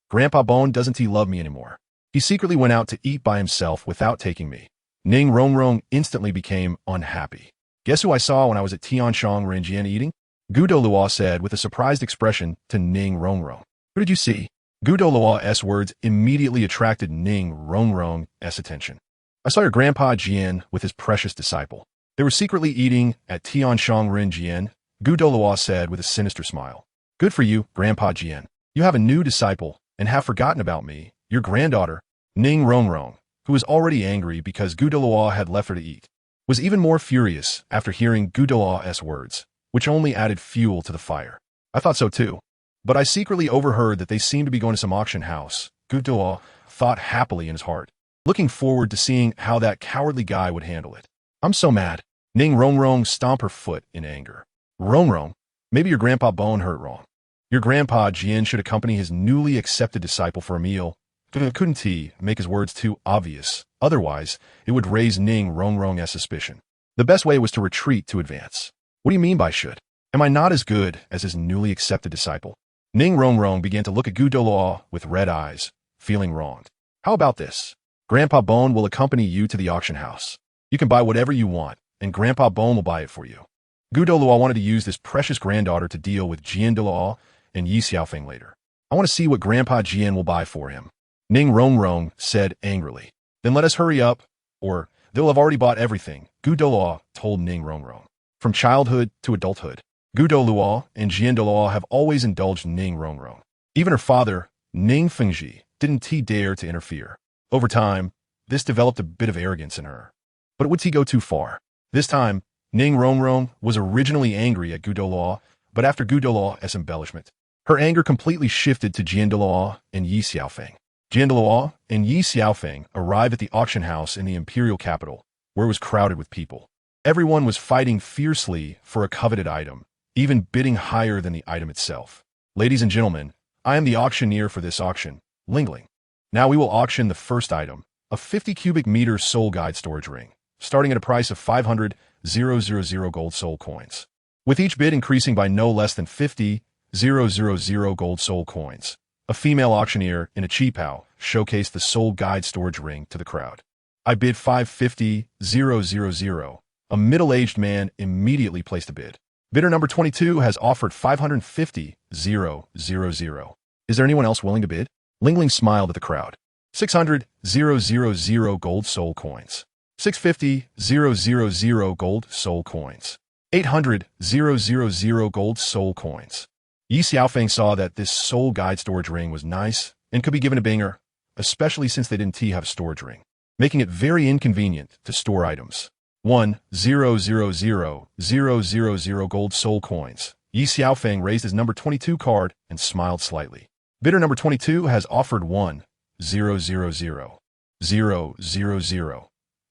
Grandpa Bon doesn't he love me anymore? He secretly went out to eat by himself without taking me. Ning Rongrong instantly became unhappy. Guess who I saw when I was at Tianji eating? Douluo said with a surprised expression to Ning Rongrong. Who did you see? Douluo's words immediately attracted Ning Rongrong's attention. I saw your grandpa Jian with his precious disciple. They were secretly eating at Tianji, Douluo said with a sinister smile. Good for you, Grandpa Jian. You have a new disciple and have forgotten about me, your granddaughter. Ning Rongrong, who was already angry because Douluo had left her to eat, was even more furious after hearing Douluo's words, which only added fuel to the fire. I thought so too. But I secretly overheard that they seemed to be going to some auction house. Douluo thought happily in his heart, looking forward to seeing how that cowardly guy would handle it. I'm so mad. Ning Rongrong stomped her foot in anger. Rongrong, maybe your grandpa Bon heard wrong. Your grandpa Jian should accompany his newly accepted disciple for a meal. Couldn't he make his words too obvious? Otherwise, it would raise Ning Rongrong's suspicion. The best way was to retreat to advance. What do you mean by should? Am I not as good as his newly accepted disciple? Ning Rongrong began to look at Douluo with red eyes, feeling wronged. How about this? Grandpa Bon will accompany you to the auction house. You can buy whatever you want, and Grandpa Bon will buy it for you. Douluo wanted to use this precious granddaughter to deal with Douluo and Ye Xiaofeng later. I want to see what Grandpa Jian will buy for him. Ning Rongrong said angrily. Then let us hurry up, or they'll have already bought everything, Douluo told Ning Rongrong. From childhood to adulthood, Douluo and Douluo have always indulged Ning Rongrong. Even her father, Ning Fengji, didn't dare to interfere. Over time, this developed a bit of arrogance in her. But would he go too far? This time, Ning Rongrong was originally angry at Douluo, but after Douluo's embellishment, her anger completely shifted to Douluo and Ye Xiaofeng. Douluo and Ye Xiaofeng arrived at the auction house in the imperial capital, where it was crowded with people. Everyone was fighting fiercely for a coveted item, even bidding higher than the item itself. Ladies and gentlemen, I am the auctioneer for this auction, Lingling. Now we will auction the first item, a 50 cubic meter soul guide storage ring, starting at a price of 500,000 gold soul coins, with each bid increasing by no less than 50,000 gold soul coins. A female auctioneer in a cheapao showcased the soul guide storage ring to the crowd. I bid 550,000. A middle-aged man immediately placed a bid. Bidder number 22 has offered 550,000. Is there anyone else willing to bid? Lingling smiled at the crowd. 600,000 gold soul coins. 650,000 gold soul coins. 800,000 gold soul coins. Ye Xiaofeng saw that this soul guide storage ring was nice and could be given a banger, especially since they didn't have a storage ring, making it very inconvenient to store items. 1,000,000 gold soul coins. Ye Xiaofeng raised his number 22 card and smiled slightly. Bidder number 22 has offered 1,000,000.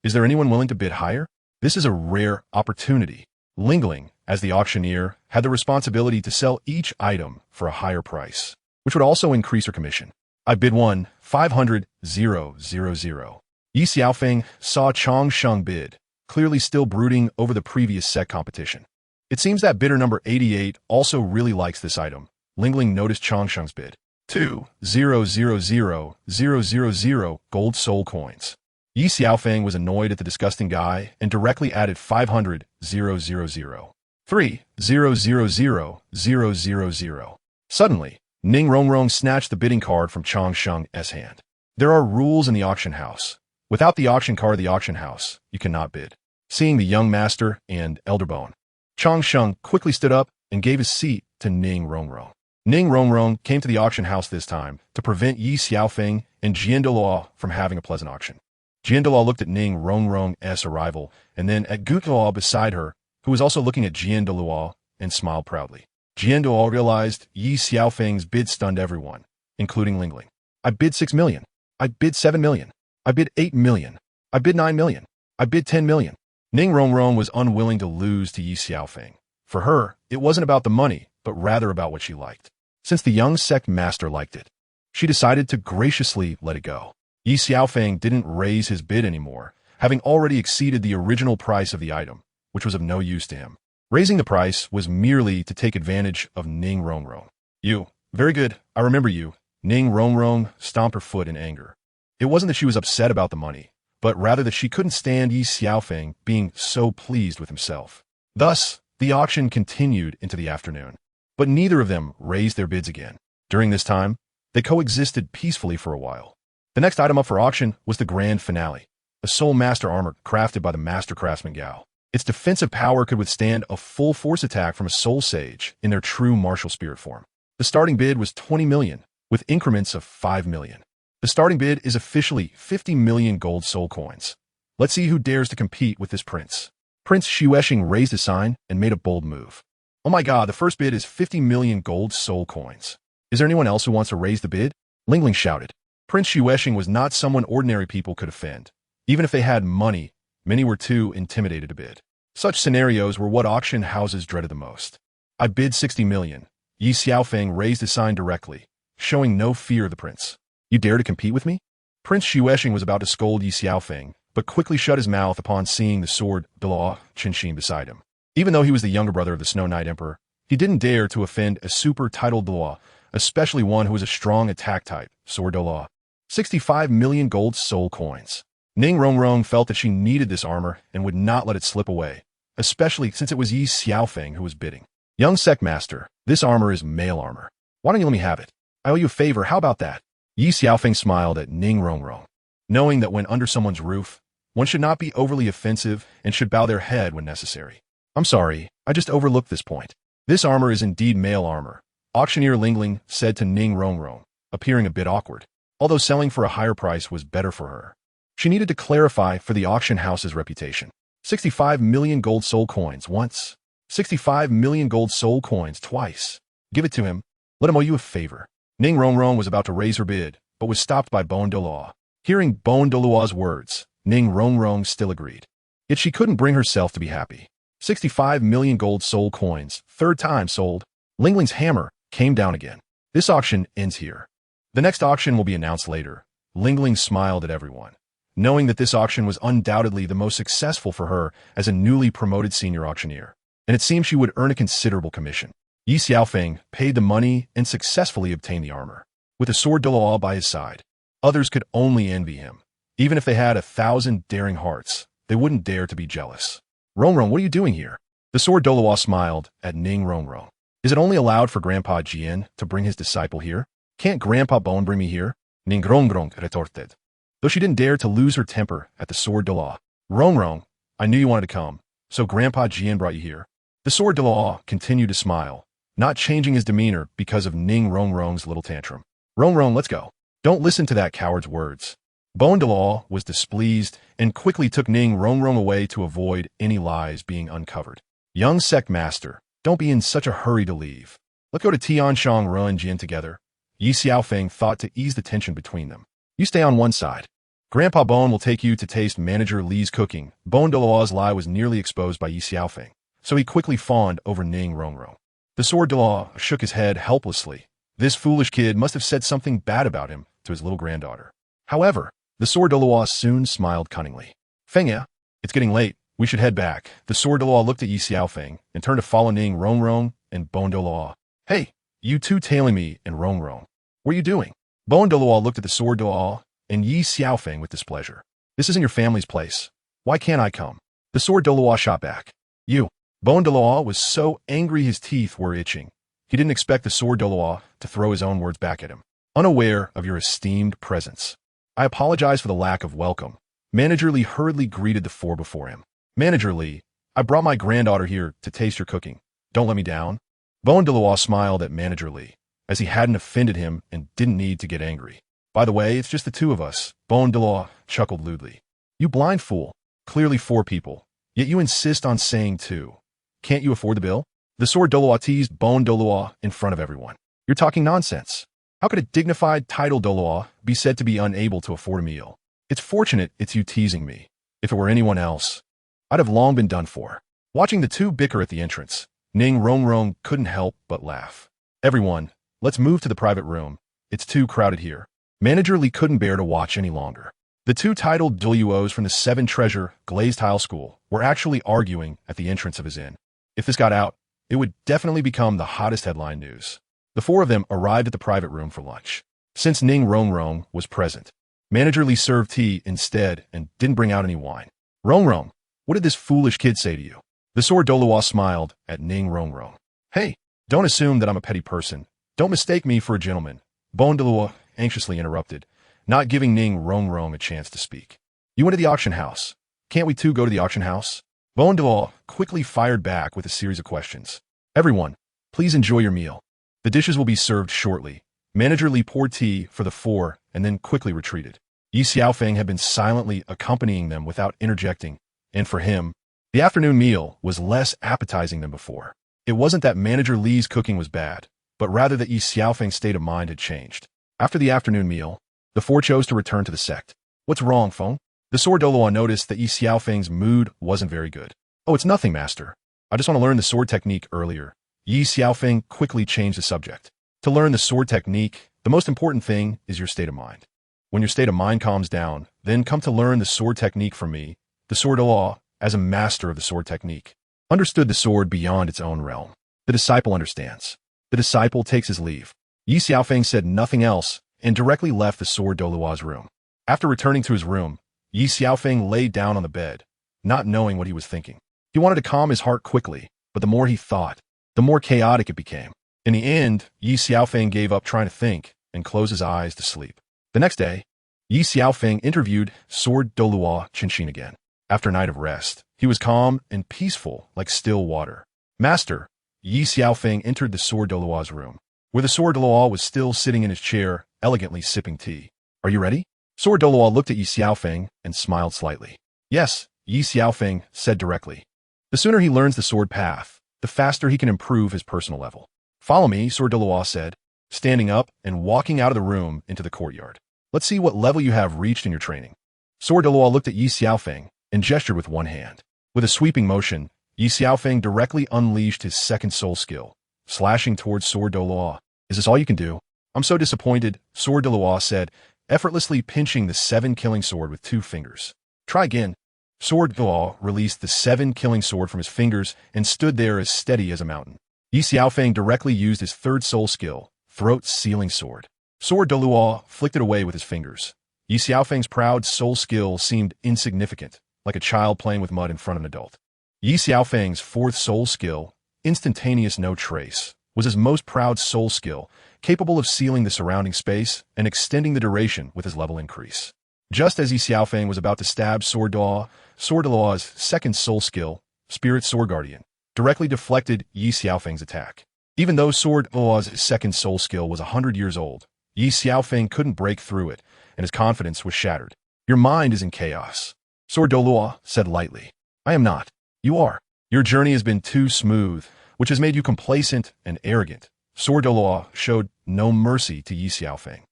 Is there anyone willing to bid higher? This is a rare opportunity. Lingling, as the auctioneer, had the responsibility to sell each item for a higher price, which would also increase her commission. I bid 500,000. Ye Xiaofeng saw Chong Sheng bid, clearly still brooding over the previous set competition. It seems that bidder number 88 also really likes this item. Lingling noticed Chong Sheng's bid. 2,000,000 gold soul coins. Ye Xiaofeng was annoyed at the disgusting guy and directly added 500,000. 3,000,000. Suddenly, Ning Rongrong snatched the bidding card from Changsheng's hand. There are rules in the auction house. Without the auction card of the auction house, you cannot bid. Seeing the young master and elderbone, Changsheng quickly stood up and gave his seat to Ning Rongrong. Ning Rongrong came to the auction house this time to prevent Ye Xiaofeng and Douluo from having a pleasant auction. Douluo looked at Ning Rongrong's arrival and then at Douluo beside her, who was also looking at Douluo, and smiled proudly. Douluo realized Ye Xiaofeng's bid stunned everyone, including Lingling. I bid 6 million. I bid 7 million. I bid 8 million. I bid 9 million. I bid 10 million. Ning Rongrong was unwilling to lose to Ye Xiaofeng. For her, it wasn't about the money, but rather about what she liked. Since the young sect master liked it, she decided to graciously let it go. Ye Xiaofeng didn't raise his bid anymore, having already exceeded the original price of the item, which was of no use to him. Raising the price was merely to take advantage of Ning Rongrong. You, very good, I remember you. Ning Rongrong stomped her foot in anger. It wasn't that she was upset about the money, but rather that she couldn't stand Ye Xiaofeng being so pleased with himself. Thus, the auction continued into the afternoon, but neither of them raised their bids again. During this time, they coexisted peacefully for a while. The next item up for auction was the grand finale, a soul master armor crafted by the master craftsman Gao. Its defensive power could withstand a full force attack from a soul sage in their true martial spirit form. The starting bid was 20 million, with increments of 5 million. The starting bid is officially 50 million gold soul coins. Let's see who dares to compete with this prince. Prince Xuesheng raised his sign and made a bold move. Oh my god, the first bid is 50 million gold soul coins. Is there anyone else who wants to raise the bid? Lingling shouted. Prince Xuesheng was not someone ordinary people could offend. Even if they had money, many were too intimidated to bid. Such scenarios were what auction houses dreaded the most. I bid 60 million. Ye Xiaofeng raised his sign directly, showing no fear of the prince. You dare to compete with me? Prince Xuesheng was about to scold Ye Xiaofeng, but quickly shut his mouth upon seeing the sword Douluo Continent beside him. Even though he was the younger brother of the Snow Knight Emperor, he didn't dare to offend a super-titled Douluo, especially one who was a strong attack type, sword Douluo. 65 million gold soul coins. Ning Rongrong felt that she needed this armor and would not let it slip away, especially since it was Ye Xiaofeng who was bidding. Young sect master, this armor is male armor. Why don't you let me have it? I owe you a favor, how about that? Ye Xiaofeng smiled at Ning Rongrong, knowing that when under someone's roof, one should not be overly offensive and should bow their head when necessary. I'm sorry, I just overlooked this point. This armor is indeed male armor, auctioneer Lingling said to Ning Rongrong, appearing a bit awkward, although selling for a higher price was better for her. She needed to clarify for the auction house's reputation. 65 million gold soul coins once. 65 million gold soul coins twice. Give it to him. Let him owe you a favor. Ning Rongrong was about to raise her bid, but was stopped by Douluo. Hearing Douluo's words, Ning Rongrong still agreed. Yet she couldn't bring herself to be happy. 65 million gold soul coins, third time sold. Lingling's hammer came down again. This auction ends here. The next auction will be announced later. Lingling smiled at everyone, knowing that this auction was undoubtedly the most successful for her as a newly promoted senior auctioneer, and it seemed she would earn a considerable commission. Ye Xiaofeng paid the money and successfully obtained the armor. With the sword Douluo by his side, others could only envy him. Even if they had 1,000 daring hearts, they wouldn't dare to be jealous. Rongrong, what are you doing here? The sword Douluo smiled at Ning Rongrong. Is it only allowed for Grandpa Jian to bring his disciple here? Can't Grandpa Bone bring me here? Ning Rongrong retorted. Though she didn't dare to lose her temper at the sword Douluo. Rongrong, I knew you wanted to come, so Grandpa Jian brought you here. The sword Douluo continued to smile, not changing his demeanor because of Ning Rongrong's little tantrum. Rongrong, let's go. Don't listen to that coward's words. Bone Douluo was displeased and quickly took Ning Rongrong away to avoid any lies being uncovered. Young sect master, don't be in such a hurry to leave. Let's go to Tianji System together. Ye Xiaofeng thought to ease the tension between them. You stay on one side. Grandpa Bone will take you to taste Manager Li's cooking. Bone Douluo's lie was nearly exposed by Ye Xiaofeng, so he quickly fawned over Ning Rongrong. The sword Douluo shook his head helplessly. This foolish kid must have said something bad about him to his little granddaughter. However, the sword Douluo soon smiled cunningly. Fengya, it's getting late. We should head back. The sword Douluo looked at Ye Xiaofeng and turned to follow Ning Rongrong and Bone Douluo. Hey, you two tailing me and Rongrong. What are you doing? Bone Douluo looked at the sword Douluo and Ye Xiaofeng with displeasure. This isn't your family's place. Why can't I come? The sword Douluo shot back. You. Bone Douluo was so angry his teeth were itching. He didn't expect the sword Douluo to throw his own words back at him. Unaware of your esteemed presence, I apologize for the lack of welcome. Manager Li hurriedly greeted the four before him. Manager Li, I brought my granddaughter here to taste your cooking. Don't let me down. Douluo smiled at Manager Li, as he hadn't offended him and didn't need to get angry. By the way, it's just the two of us. Douluo chuckled lewdly. You blind fool. Clearly 4 people. Yet you insist on saying 2. Can't you afford the bill? The sword Douluo teased Douluo in front of everyone. You're talking nonsense. How could a dignified title Douluo be said to be unable to afford a meal? It's fortunate it's you teasing me. If it were anyone else, I'd have long been done for. Watching the two bicker at the entrance, Ning Rongrong couldn't help but laugh. Everyone, let's move to the private room. It's too crowded here. Manager Li couldn't bear to watch any longer. The 2 titled Douluos from the 7 Treasure Glazed Tile School were actually arguing at the entrance of his inn. If this got out, it would definitely become the hottest headline news. The 4 of them arrived at the private room for lunch. Since Ning Rongrong was present, Manager Li served tea instead and didn't bring out any wine. Rongrong, what did this foolish kid say to you? The sword Douluo smiled at Ning Rongrong. Hey, don't assume that I'm a petty person. Don't mistake me for a gentleman. Douluo anxiously interrupted, not giving Ning Rongrong a chance to speak. You went to the auction house. Can't we too go to the auction house? Douluo quickly fired back with a series of questions. Everyone, please enjoy your meal. The dishes will be served shortly. Manager Li poured tea for the 4 and then quickly retreated. Ye Xiaofeng had been silently accompanying them without interjecting, and for him, the afternoon meal was less appetizing than before. It wasn't that Manager Li's cooking was bad, but rather that Ye Xiaofeng's state of mind had changed. After the afternoon meal, the 4 chose to return to the sect. What's wrong, Feng? The sword Douluo noticed that Ye Xiaofeng's mood wasn't very good. Oh, it's nothing, master. I just want to learn the sword technique earlier. Ye Xiaofeng quickly changed the subject. To learn the sword technique, the most important thing is your state of mind. When your state of mind calms down, then come to learn the sword technique from me, the sword Douluo, as a master of the sword technique. Understood the sword beyond its own realm. The disciple understands. The disciple takes his leave. Ye Xiaofeng said nothing else and directly left the sword Douluo's room. After returning to his room, Ye Xiaofeng lay down on the bed, not knowing what he was thinking. He wanted to calm his heart quickly, but the more he thought, the more chaotic it became. In the end, Ye Xiaofeng gave up trying to think and closed his eyes to sleep. The next day, Ye Xiaofeng interviewed sword Douluo Continent again. After a night of rest, he was calm and peaceful like still water. Master, Ye Xiaofeng entered the sword Douluo's room, where the sword Douluo was still sitting in his chair, elegantly sipping tea. Are you ready? Sword Douluo looked at Ye Xiaofeng and smiled slightly. Yes, Ye Xiaofeng said directly. The sooner he learns the sword path, the faster he can improve his personal level. Follow me, sword Douluo said, standing up and walking out of the room into the courtyard. Let's see what level you have reached in your training. Sword Douluo looked at Ye Xiaofeng and gestured with one hand. With a sweeping motion, Ye Xiaofeng directly unleashed his second soul skill, slashing towards sword Douluo. Is this all you can do? I'm so disappointed, sword Douluo said, effortlessly pinching the 7 killing sword with 2 fingers. Try again. Sword Douluo released the 7 killing sword from his fingers and stood there as steady as a mountain. Ye Xiaofeng directly used his 3rd soul skill, throat sealing sword. Sword Douluo flicked it away with his fingers. Ye Xiaofeng's proud soul skill seemed insignificant, like a child playing with mud in front of an adult. Ye Xiaofeng's 4th soul skill, instantaneous no trace, was his most proud soul skill, capable of sealing the surrounding space and extending the duration with his level increase. Just as Ye Xiaofeng was about to stab sword Douluo's 2nd soul skill, Spirit Sword Guardian, directly deflected Ye Xiaofeng's attack. Even though sword Douluo's 2nd soul skill was 100 years old, Ye Xiaofeng couldn't break through it, and his confidence was shattered. Your mind is in chaos. Sword Douluo said lightly. I am not. You are. Your journey has been too smooth, which has made you complacent and arrogant. Sword Douluo showed no mercy to Ye Xiaofeng,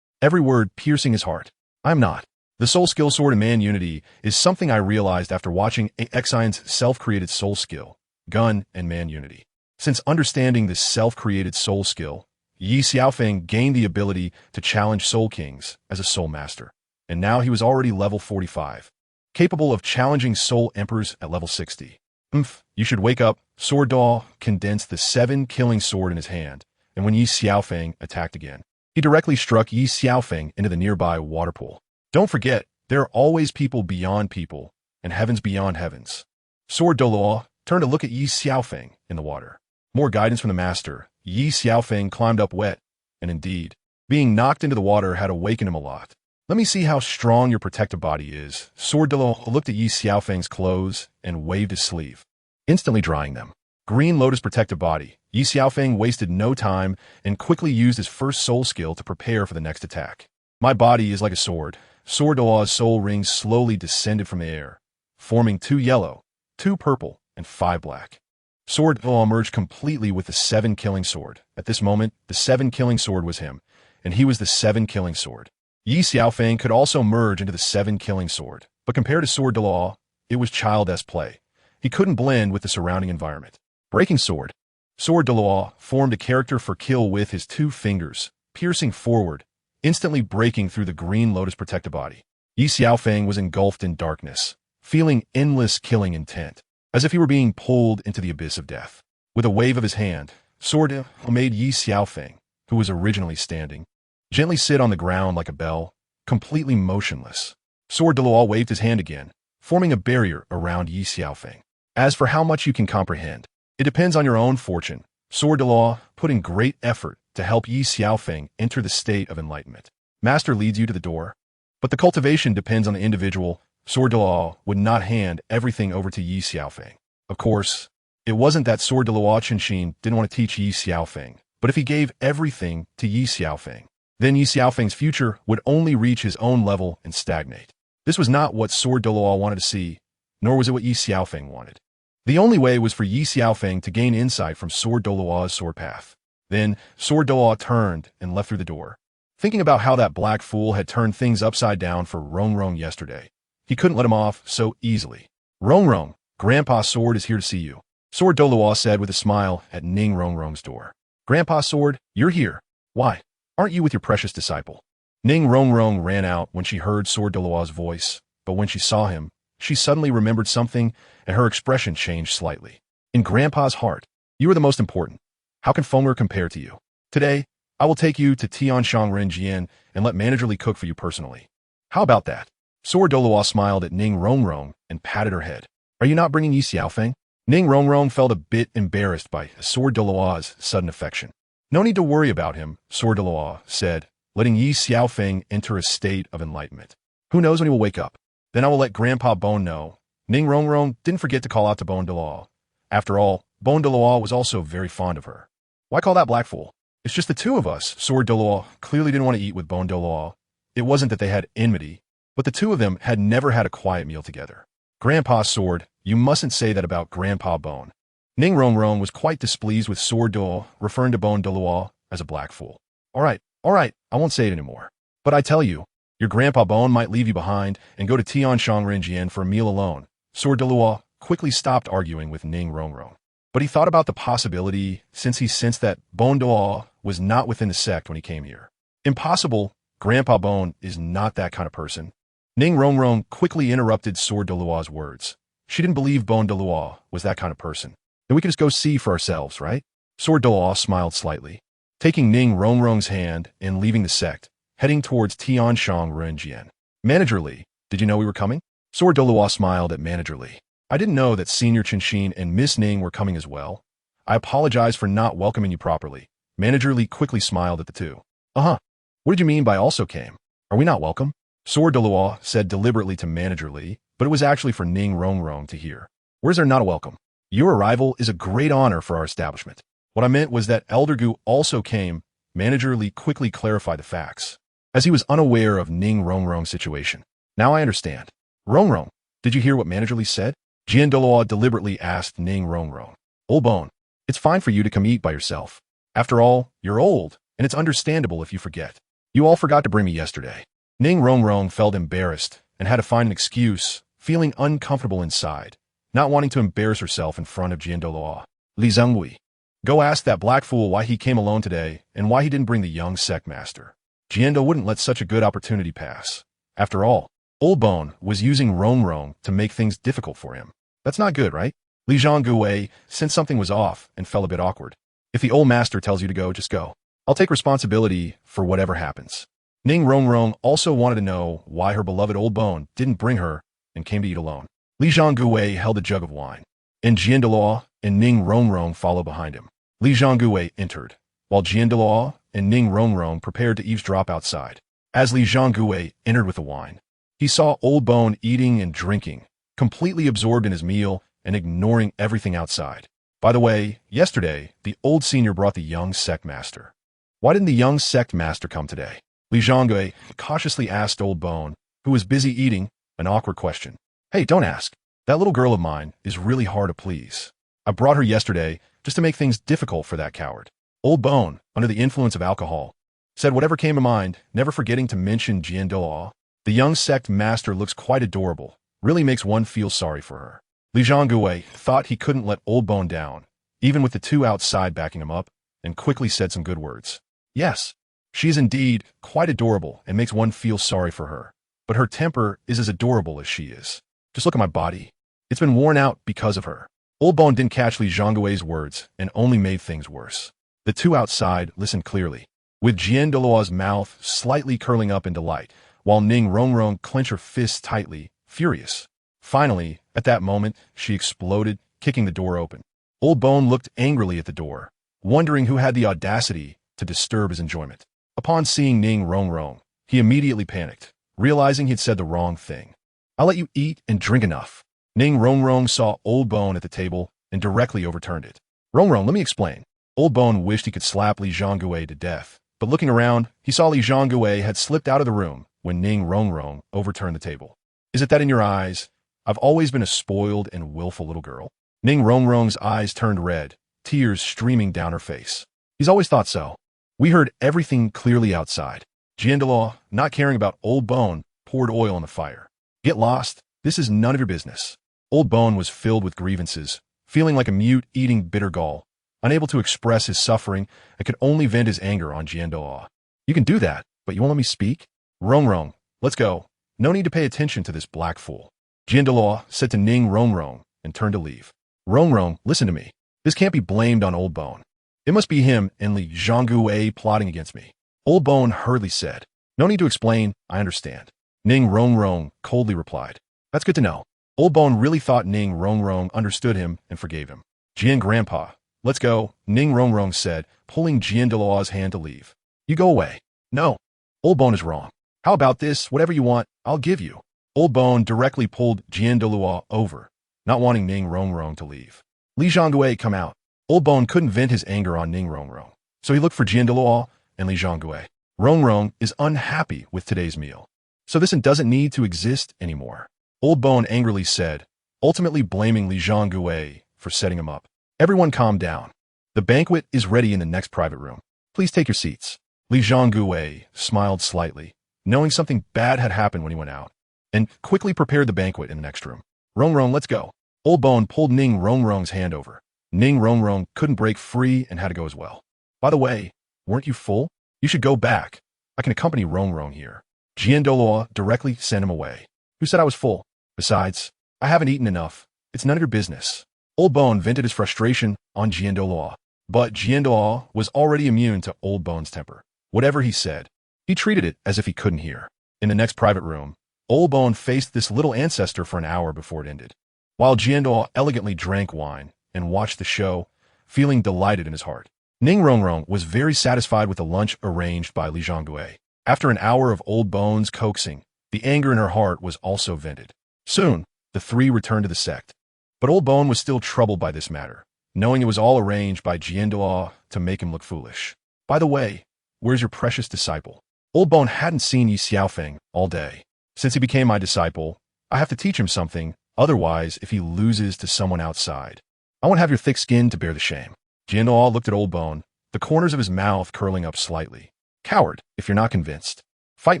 every word piercing his heart. I am not. The soul skill sword and man unity is something I realized after watching Xion's self-created soul skill, gun and man unity. Since understanding this self-created soul skill, Ye Xiaofeng gained the ability to challenge soul kings as a soul master, and now he was already level 45, capable of challenging soul emperors at level 60. You should wake up. Sword Douluo condensed the 7 killing sword in his hand, and when Ye Xiaofeng attacked again, he directly struck Ye Xiaofeng into the nearby water pool. Don't forget, there are always people beyond people, and heavens beyond heavens. Sword Douluo turned to look at Ye Xiaofeng in the water. More guidance from the master, Ye Xiaofeng climbed up wet, and indeed, being knocked into the water had awakened him a lot. Let me see how strong your protective body is. Douluo looked at Ye Xiaofeng's clothes and waved his sleeve, instantly drying them. Green Lotus protective body. Ye Xiaofeng wasted no time and quickly used his first soul skill to prepare for the next attack. My body is like a sword. Douluo's soul rings slowly descended from the air, forming 2 yellow, 2 purple, and 5 black. Douluo emerged completely with the 7 killing sword. At this moment, the 7 killing sword was him, and he was the 7 killing sword. Ye Xiaofeng could also merge into the 7 killing sword, but compared to Douluo, it was childish play. He couldn't blend with the surrounding environment. Breaking sword. Douluo formed a character for kill with his 2 fingers, piercing forward, instantly breaking through the Green Lotus protective body. Ye Xiaofeng was engulfed in darkness, feeling endless killing intent, as if he were being pulled into the abyss of death. With a wave of his hand, Douluo made Ye Xiaofeng, who was originally standing, gently sit on the ground like a bell, completely motionless. Douluo waved his hand again, forming a barrier around Ye Xiaofeng. As for how much you can comprehend, it depends on your own fortune. Douluo put in great effort to help Ye Xiaofeng enter the state of enlightenment. Master leads you to the door, but the cultivation depends on the individual. Douluo would not hand everything over to Ye Xiaofeng. Of course, it wasn't that Douluo Chenxin didn't want to teach Ye Xiaofeng, but if he gave everything to Ye Xiaofeng, then Ye Xiaofeng's future would only reach his own level and stagnate. This was not what Douluo wanted to see, nor was it what Ye Xiaofeng wanted. The only way was for Ye Xiaofeng to gain insight from Douluo's sword path. Then, Douluo turned and left through the door. Thinking about how that black fool had turned things upside down for Rongrong yesterday, he couldn't let him off so easily. Rongrong, Grandpa Sword is here to see you, Douluo said with a smile at Ning Rongrong's door. Grandpa Sword, you're here. Why? Aren't you with your precious disciple? Ning Rongrong ran out when she heard Douluo's voice, but when she saw him, she suddenly remembered something, and her expression changed slightly. In Grandpa's heart, you are the most important. How can Fenger compare to you? Today, I will take you to Tianji and let Manager Li cook for you personally. How about that? Douluo smiled at Ning Rongrong and patted her head. Are you not bringing Ye Xiaofeng? Ning Rongrong felt a bit embarrassed by Douluo's sudden affection. No need to worry about him, Douluo said, letting Ye Xiaofeng enter a state of enlightenment. Who knows when he will wake up? Then I will let Grandpa Bone know. Ning Rongrong didn't forget to call out to Douluo. After all, Douluo was also very fond of her. Why call that black fool? It's just the 2 of us. Douluo clearly didn't want to eat with Douluo. It wasn't that they had enmity, but the 2 of them had never had a quiet meal together. Grandpa Sword, you mustn't say that about Grandpa Bone. Ning Rongrong was quite displeased with Douluo, referring to Douluo as a black fool. All right, I won't say it anymore. But I tell you, your Grandpa Bone might leave you behind and go to Tianji for a meal alone. Douluo quickly stopped arguing with Ning Rongrong. But he thought about the possibility since he sensed that Douluo was not within the sect when he came here. Impossible. Grandpa Bone is not that kind of person. Ning Rongrong quickly interrupted Douluo's words. She didn't believe Douluo was that kind of person. Then we could just go see for ourselves, right? Douluo smiled slightly, taking Ning Rongrong's hand and leaving the sect, heading towards Tianji. Manager Li, did you know we were coming? Douluo smiled at Manager Li. I didn't know that Senior Chenxin and Miss Ning were coming as well. I apologize for not welcoming you properly. Manager Li quickly smiled at the 2. What did you mean by also came? Are we not welcome? Douluo said deliberately to Manager Li, but it was actually for Ning Rongrong to hear. Where's there not a welcome? Your arrival is a great honor for our establishment. What I meant was that Elder Gu also came. Manager Li quickly clarified the facts, as he was unaware of Ning Rongrong's situation. Now I understand. Rongrong, did you hear what Manager Li said? Douluo deliberately asked Ning Rongrong. Old Bone, it's fine for you to come eat by yourself. After all, you're old, and it's understandable if you forget. You all forgot to bring me yesterday. Ning Rongrong felt embarrassed and had to find an excuse, feeling uncomfortable inside, not wanting to embarrass herself in front of Douluo. Li Zhengui, go ask that black fool why he came alone today and why he didn't bring the young sect master. Jiando wouldn't let such a good opportunity pass. After all, Old Bone was using Rongrong to make things difficult for him. That's not good, right? Li Zhengui sensed something was off and felt a bit awkward. If the old master tells you to go, just go. I'll take responsibility for whatever happens. Ning Rongrong also wanted to know why her beloved Old Bone didn't bring her and came to eat alone. Li Zhengui held a jug of wine, and Douluo and Ning Rongrong followed behind him. Li Zhonggui entered, while Douluo and Ning Rongrong prepared to eavesdrop outside. As Li Zhonggui entered with the wine, he saw Old Bone eating and drinking, completely absorbed in his meal and ignoring everything outside. By the way, yesterday, the old senior brought the young sect master. Why didn't the young sect master come today? Li Zhonggui cautiously asked Old Bone, who was busy eating, an awkward question. Hey, don't ask. That little girl of mine is really hard to please. I brought her yesterday just to make things difficult for that coward. Old Bone, under the influence of alcohol, said whatever came to mind, never forgetting to mention Douluo. The young sect master looks quite adorable, really makes one feel sorry for her. Li Zhonggui thought he couldn't let Old Bone down, even with the two outside backing him up, and quickly said some good words. Yes, she is indeed quite adorable and makes one feel sorry for her, but her temper is as adorable as she is. Just look at my body. It's been worn out because of her. Old Bone didn't catch Li Zhonggui's words and only made things worse. The two outside listened clearly, with Douluo's mouth slightly curling up in delight, while Ning Rongrong clenched her fists tightly, furious. Finally, at that moment, she exploded, kicking the door open. Old Bone looked angrily at the door, wondering who had the audacity to disturb his enjoyment. Upon seeing Ning Rongrong, he immediately panicked, realizing he'd said the wrong thing. I'll let you eat and drink enough. Ning Rongrong saw Old Bone at the table and directly overturned it. Rongrong, let me explain. Old Bone wished he could slap Li Zhonggui to death, but looking around, he saw Li Zhonggui had slipped out of the room when Ning Rongrong overturned the table. Is it that in your eyes, I've always been a spoiled and willful little girl? Ning Rongrong's eyes turned red, tears streaming down her face. He's always thought so. We heard everything clearly outside. Douluo, not caring about Old Bone, poured oil on the fire. Get lost. This is none of your business. Old Bone was filled with grievances, feeling like a mute eating bitter gall, unable to express his suffering and could only vent his anger on Douluo. You can do that, but you won't let me speak? Rongrong, let's go. No need to pay attention to this black fool. Douluo said to Ning Rongrong and turned to leave. Rongrong, listen to me. This can't be blamed on Old Bone. It must be him and Li Zhonggui plotting against me. Old Bone hurriedly said. No need to explain, I understand. Ning Rongrong coldly replied. That's good to know. Old Bone really thought Ning Rongrong understood him and forgave him. Jian Grandpa, let's go, Ning Rongrong said, pulling Douluo's hand to leave. You go away. No. Old Bone is wrong. How about this? Whatever you want, I'll give you. Old Bone directly pulled Douluo over, not wanting Ning Rongrong to leave. Li Zhonggui, come out. Old Bone couldn't vent his anger on Ning Rongrong, so he looked for Douluo and Li Zhonggui. Rongrong is unhappy with today's meal, so this doesn't need to exist anymore. Old Bone angrily said, ultimately blaming Li Zhonggui for setting him up. Everyone calm down. The banquet is ready in the next private room. Please take your seats. Li Zhonggui smiled slightly, knowing something bad had happened when he went out, and quickly prepared the banquet in the next room. Rongrong, let's go. Old Bone pulled Ning Rongrong's hand over. Ning Rongrong couldn't break free and had to go as well. By the way, weren't you full? You should go back. I can accompany Rongrong here. Douluo directly sent him away. Who said I was full? Besides, I haven't eaten enough. It's none of your business. Old Bone vented his frustration on Douluo, but Douluo was already immune to Old Bone's temper. Whatever he said, he treated it as if he couldn't hear. In the next private room, Old Bone faced this little ancestor for an hour before it ended, while Douluo elegantly drank wine and watched the show, feeling delighted in his heart. Ning Rongrong was very satisfied with the lunch arranged by Li Zhonggui. After an hour of Old Bone's coaxing, the anger in her heart was also vented. Soon, the three returned to the sect. But Old Bone was still troubled by this matter, knowing it was all arranged by Douluo to make him look foolish. By the way, where's your precious disciple? Old Bone hadn't seen Ye Xiaofeng all day. Since he became my disciple, I have to teach him something, otherwise if he loses to someone outside, I won't have your thick skin to bear the shame. Douluo looked at Old Bone, the corners of his mouth curling up slightly. Coward, if you're not convinced. Fight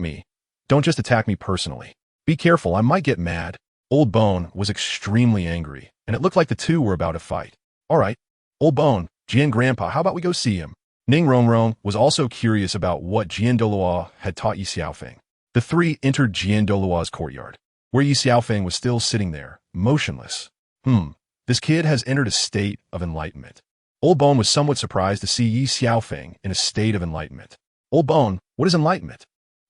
me. Don't just attack me personally. Be careful, I might get mad. Old Bone was extremely angry, and it looked like the two were about to fight. All right. Old Bone, Jian Grandpa, how about we go see him? Ning Rongrong was also curious about what Douluo had taught Ye Xiaofeng. The three entered Douluo's courtyard, where Ye Xiaofeng was still sitting there, motionless. This kid has entered a state of enlightenment. Old Bone was somewhat surprised to see Ye Xiaofeng in a state of enlightenment. Old Bone, what is enlightenment?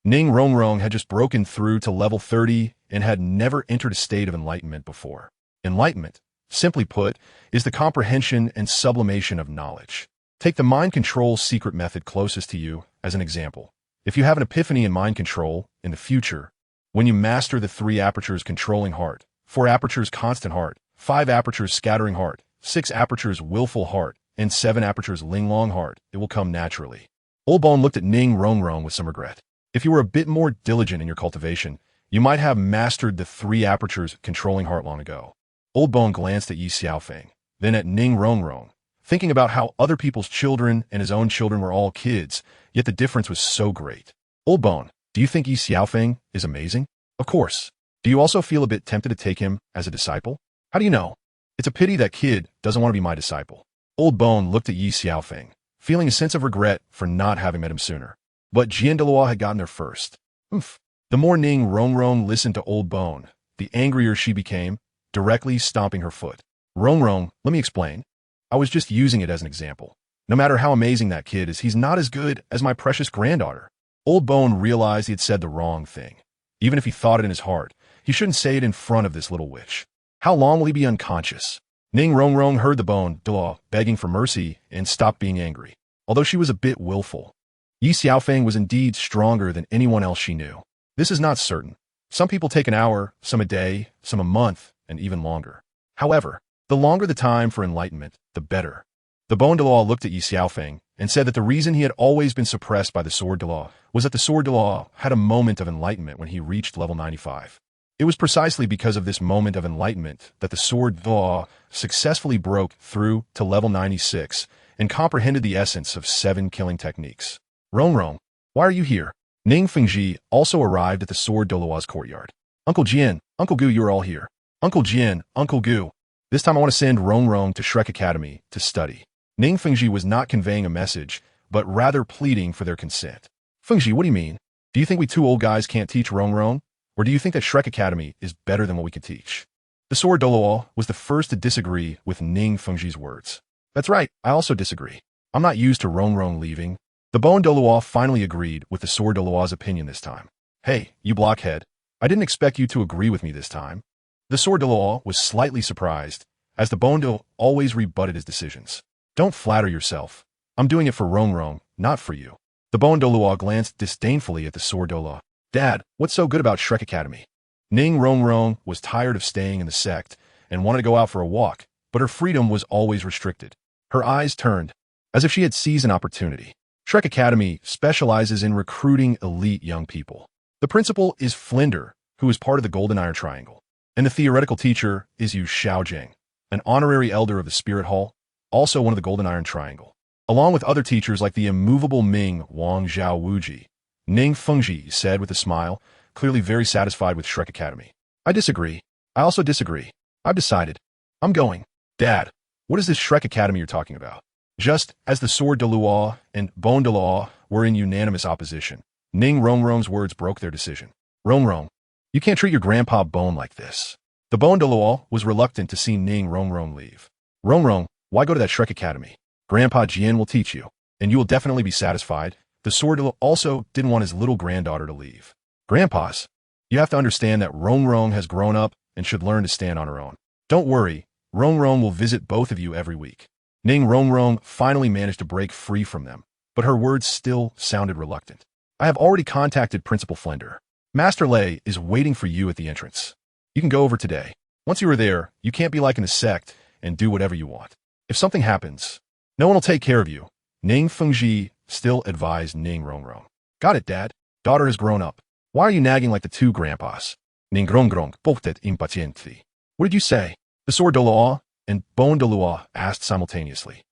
Ning Rongrong had just broken through to level 30 and had never entered a state of enlightenment before. Enlightenment, simply put, is the comprehension and sublimation of knowledge. Take the mind control secret method closest to you as an example. If you have an epiphany in mind control in the future, when you master the 3 apertures controlling heart, 4 apertures constant heart, 5 apertures scattering heart, 6 apertures willful heart, and 7 apertures linglong heart, it will come naturally. Old Bone looked at Ning Rongrong with some regret. If you were a bit more diligent in your cultivation, you might have mastered the 3 apertures controlling heart long ago. Old Bone glanced at Ye Xiaofeng, then at Ning Rongrong, thinking about how other people's children and his own children were all kids, yet the difference was so great. Old Bone, do you think Ye Xiaofeng is amazing? Of course. Do you also feel a bit tempted to take him as a disciple? How do you know? It's a pity that kid doesn't want to be my disciple. Old Bone looked at Ye Xiaofeng, feeling a sense of regret for not having met him sooner. But Douluo had gotten there first. The more Ning Rongrong listened to Old Bone, the angrier she became, directly stomping her foot. Rongrong, let me explain. I was just using it as an example. No matter how amazing that kid is, he's not as good as my precious granddaughter. Old Bone realized he had said the wrong thing. Even if he thought it in his heart, he shouldn't say it in front of this little witch. How long will he be unconscious? Ning Rongrong heard the Douluo begging for mercy and stopped being angry, although she was a bit willful. Ye Xiaofeng was indeed stronger than anyone else she knew. This is not certain. Some people take an hour, some a day, some a month, and even longer. However, the longer the time for enlightenment, the better. The Douluo looked at Ye Xiaofeng and said that the reason he had always been suppressed by the Sword-Douluo was that the Sword-Douluo had a moment of enlightenment when he reached level 95. It was precisely because of this moment of enlightenment that the Sword-Douluo successfully broke through to level 96 and comprehended the essence of 7 killing techniques. Rongrong, why are you here? Ning Fengji also arrived at the Sword-Douluo's courtyard. Uncle Jian, Uncle Gu, you are all here. Uncle Jian, Uncle Gu. This time I want to send Rongrong to Shrek Academy to study. Ning Fengji was not conveying a message, but rather pleading for their consent. Fengji, what do you mean? Do you think we 2 old guys can't teach Rongrong? Or do you think that Shrek Academy is better than what we can teach? The Sword-Douluo was the first to disagree with Ning Fengji's words. That's right, I also disagree. I'm not used to Rongrong leaving. The Douluo finally agreed with the Sword-Douluo's opinion this time. Hey, you blockhead. I didn't expect you to agree with me this time. The Sword-Douluo was slightly surprised, as the Douluo always rebutted his decisions. Don't flatter yourself. I'm doing it for Rongrong, not for you. The Douluo glanced disdainfully at the Sword-Douluo. Dad, what's so good about Shrek Academy? Ning Rongrong was tired of staying in the sect and wanted to go out for a walk, but her freedom was always restricted. Her eyes turned, as if she had seized an opportunity. Shrek Academy specializes in recruiting elite young people. The principal is Flinder, who is part of the Golden Iron Triangle, and the theoretical teacher is Yu Xiaojing, an honorary elder of the Spirit Hall, also one of the Golden Iron Triangle, along with other teachers like the immovable Ming Wang Zhao Wuji. Ning Fengji said with a smile, clearly very satisfied with Shrek Academy. I disagree. I also disagree. I've decided. I'm going. Dad, what is this Shrek Academy you're talking about? Just as the Sword-Douluo and Douluo were in unanimous opposition, Ning Rongrong's words broke their decision. Rongrong, you can't treat your grandpa Bone like this. The Douluo was reluctant to see Ning Rongrong leave. Rongrong, why go to that Shrek Academy? Grandpa Jian will teach you, and you will definitely be satisfied. The Sword-Douluo also didn't want his little granddaughter to leave. Grandpas, you have to understand that Rongrong has grown up and should learn to stand on her own. Don't worry, Rongrong will visit both of you every week. Ning Rongrong finally managed to break free from them, but her words still sounded reluctant. I have already contacted Principal Flender. Master Lei is waiting for you at the entrance. You can go over today. Once you are there, you can't be like in a sect and do whatever you want. If something happens, no one will take care of you. Ning Fengji still advised Ning Rongrong. Got it, Dad. Daughter has grown up. Why are you nagging like the 2 grandpas? Ning Rongrong poked impaciently. What did you say? The Sword-Douluo and Douluo asked simultaneously.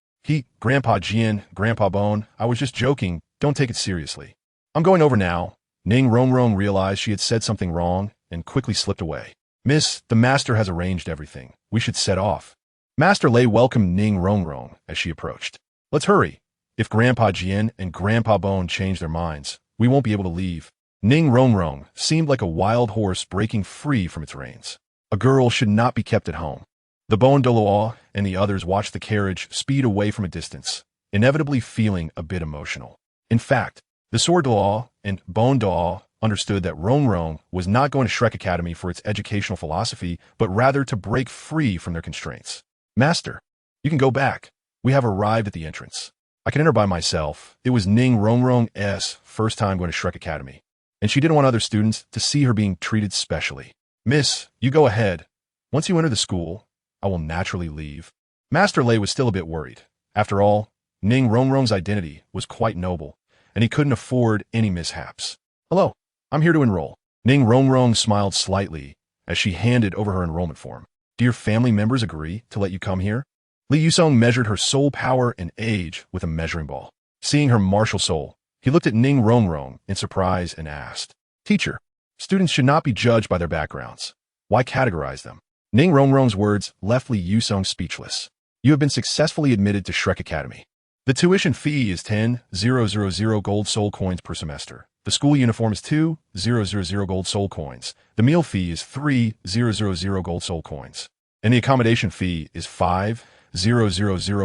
Grandpa Jian, Grandpa Bone, I was just joking. Don't take it seriously. I'm going over now. Ning Rongrong realized she had said something wrong and quickly slipped away. Miss, the master has arranged everything. We should set off. Master Lei welcomed Ning Rongrong as she approached. Let's hurry. If Grandpa Jian and Grandpa Bone change their minds, we won't be able to leave. Ning Rongrong seemed like a wild horse breaking free from its reins. A girl should not be kept at home. The Douluo and the others watched the carriage speed away from a distance, inevitably feeling a bit emotional. In fact, the Sword-Douluo and Douluo understood that Rongrong was not going to Shrek Academy for its educational philosophy, but rather to break free from their constraints. Master, you can go back. We have arrived at the entrance. I can enter by myself. It was Ning Rongrong's first time going to Shrek Academy, and she didn't want other students to see her being treated specially. Miss, you go ahead. Once you enter the school, I will naturally leave. Master Lei was still a bit worried. After all, Ning Rongrong's identity was quite noble, and he couldn't afford any mishaps. Hello, I'm here to enroll. Ning Rongrong smiled slightly as she handed over her enrollment form. Do your family members agree to let you come here? Li Yusong measured her soul power and age with a measuring ball. Seeing her martial soul, he looked at Ning Rongrong in surprise and asked, Teacher, students should not be judged by their backgrounds. Why categorize them? Ning Rongrong's words left Li Yusong speechless. You have been successfully admitted to Shrek Academy. The tuition fee is 10,000 gold soul coins per semester. The school uniform is 2,000 gold soul coins. The meal fee is 3,000 gold soul coins. And the accommodation fee is 5,000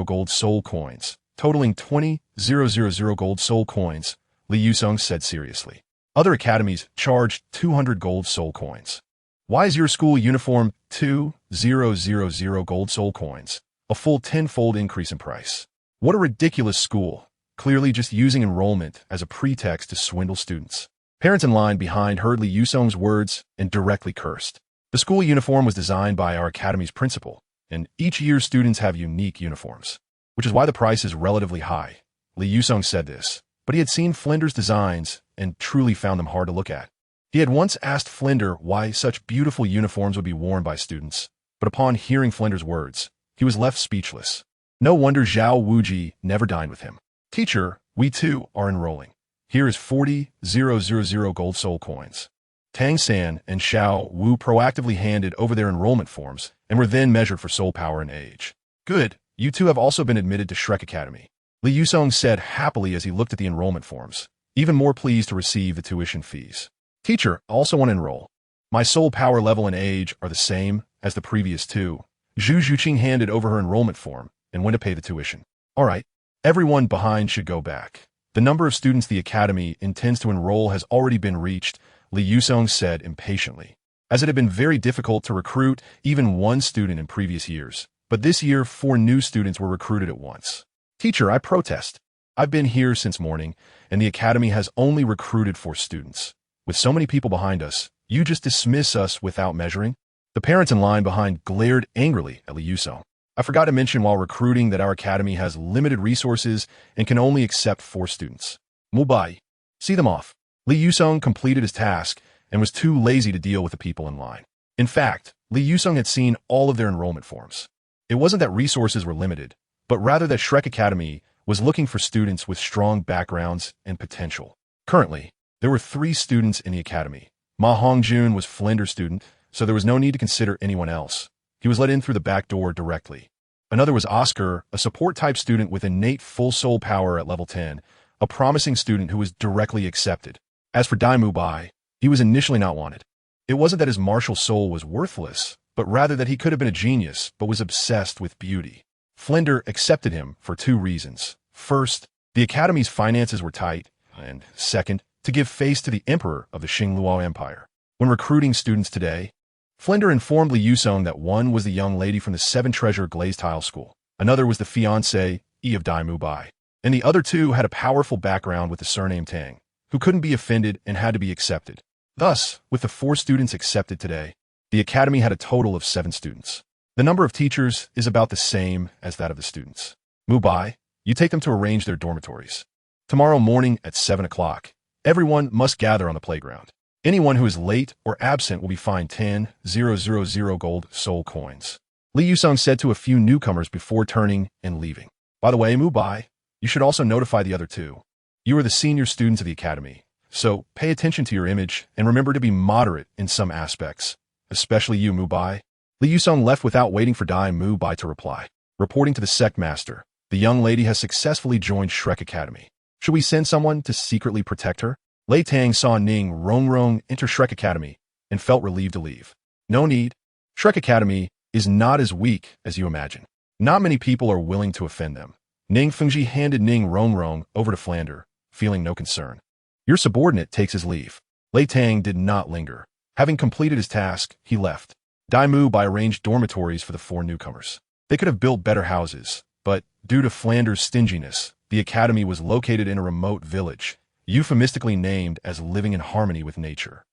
gold soul coins, totaling 20,000 gold soul coins, Li Yusong said seriously. Other academies charge 200 gold soul coins. Why is your school uniform 2,000 gold soul coins, a full 10-fold increase in price? What a ridiculous school, clearly just using enrollment as a pretext to swindle students. Parents in line behind heard Li Yusong's words and directly cursed. The school uniform was designed by our academy's principal, and each year's students have unique uniforms, which is why the price is relatively high. Li Yusong said this, but he had seen Flinder's designs and truly found them hard to look at. He had once asked Flinder why such beautiful uniforms would be worn by students, but upon hearing Flinder's words, he was left speechless. No wonder Zhao Wuji never dined with him. Teacher, we too are enrolling. Here is 40,000 gold soul coins. Tang San and Xiao Wu proactively handed over their enrollment forms and were then measured for soul power and age. Good, you two have also been admitted to Shrek Academy. Li Yusong said happily as he looked at the enrollment forms, even more pleased to receive the tuition fees. Teacher, I also want to enroll. My soul power level and age are the same as the previous two. Zhu Zhuqing handed over her enrollment form and went to pay the tuition. All right, everyone behind should go back. The number of students the academy intends to enroll has already been reached, Li Yusong said impatiently, as it had been very difficult to recruit even one student in previous years. But this year, 4 new students were recruited at once. Teacher, I protest. I've been here since morning, and the academy has only recruited 4 students. With so many people behind us, you just dismiss us without measuring? The parents in line behind glared angrily at Li Yusong. I forgot to mention while recruiting that our academy has limited resources and can only accept 4 students. Mubai, see them off. Li Yusong completed his task and was too lazy to deal with the people in line. In fact, Li Yusong had seen all of their enrollment forms. It wasn't that resources were limited, but rather that Shrek Academy was looking for students with strong backgrounds and potential. Currently, there were 3 students in the academy. Ma Hongjun was Flinder's student, so there was no need to consider anyone else. He was let in through the back door directly. Another was Oscar, a support-type student with innate full soul power at level 10, a promising student who was directly accepted. As for Dai Mubai, he was initially not wanted. It wasn't that his martial soul was worthless, but rather that he could have been a genius, but was obsessed with beauty. Flinder accepted him for 2 reasons. First, the academy's finances were tight, and second, to give face to the emperor of the Xingluo Empire. When recruiting students today, Flinder informed Li Yusong that one was the young lady from the 7 Treasure Glazed Tile School, another was the fiancée, Yi of Dai Mubai, and the other 2 had a powerful background with the surname Tang, who couldn't be offended and had to be accepted. Thus, with the 4 students accepted today, the academy had a total of 7 students. The number of teachers is about the same as that of the students. Mubai, you take them to arrange their dormitories. Tomorrow morning at 7 o'clock, everyone must gather on the playground. Anyone who is late or absent will be fined 10,000 gold soul coins. Li Yusong said to a few newcomers before turning and leaving. By the way, Mubai, you should also notify the other 2. You are the senior students of the academy, so pay attention to your image and remember to be moderate in some aspects, especially you, Mubai. Li Yusong left without waiting for Dai Mubai to reply. Reporting to the sect master, the young lady has successfully joined Shrek Academy. Should we send someone to secretly protect her? Lei Tang saw Ning Rongrong enter Shrek Academy and felt relieved to leave. No need. Shrek Academy is not as weak as you imagine. Not many people are willing to offend them. Ning Fengji handed Ning Rongrong over to Flander, feeling no concern. Your subordinate takes his leave. Lei Tang did not linger. Having completed his task, he left. Dai Mubai arranged dormitories for the 4 newcomers. They could have built better houses, but due to Flander's stinginess, The academy was located in a remote village, euphemistically named as living in harmony with nature.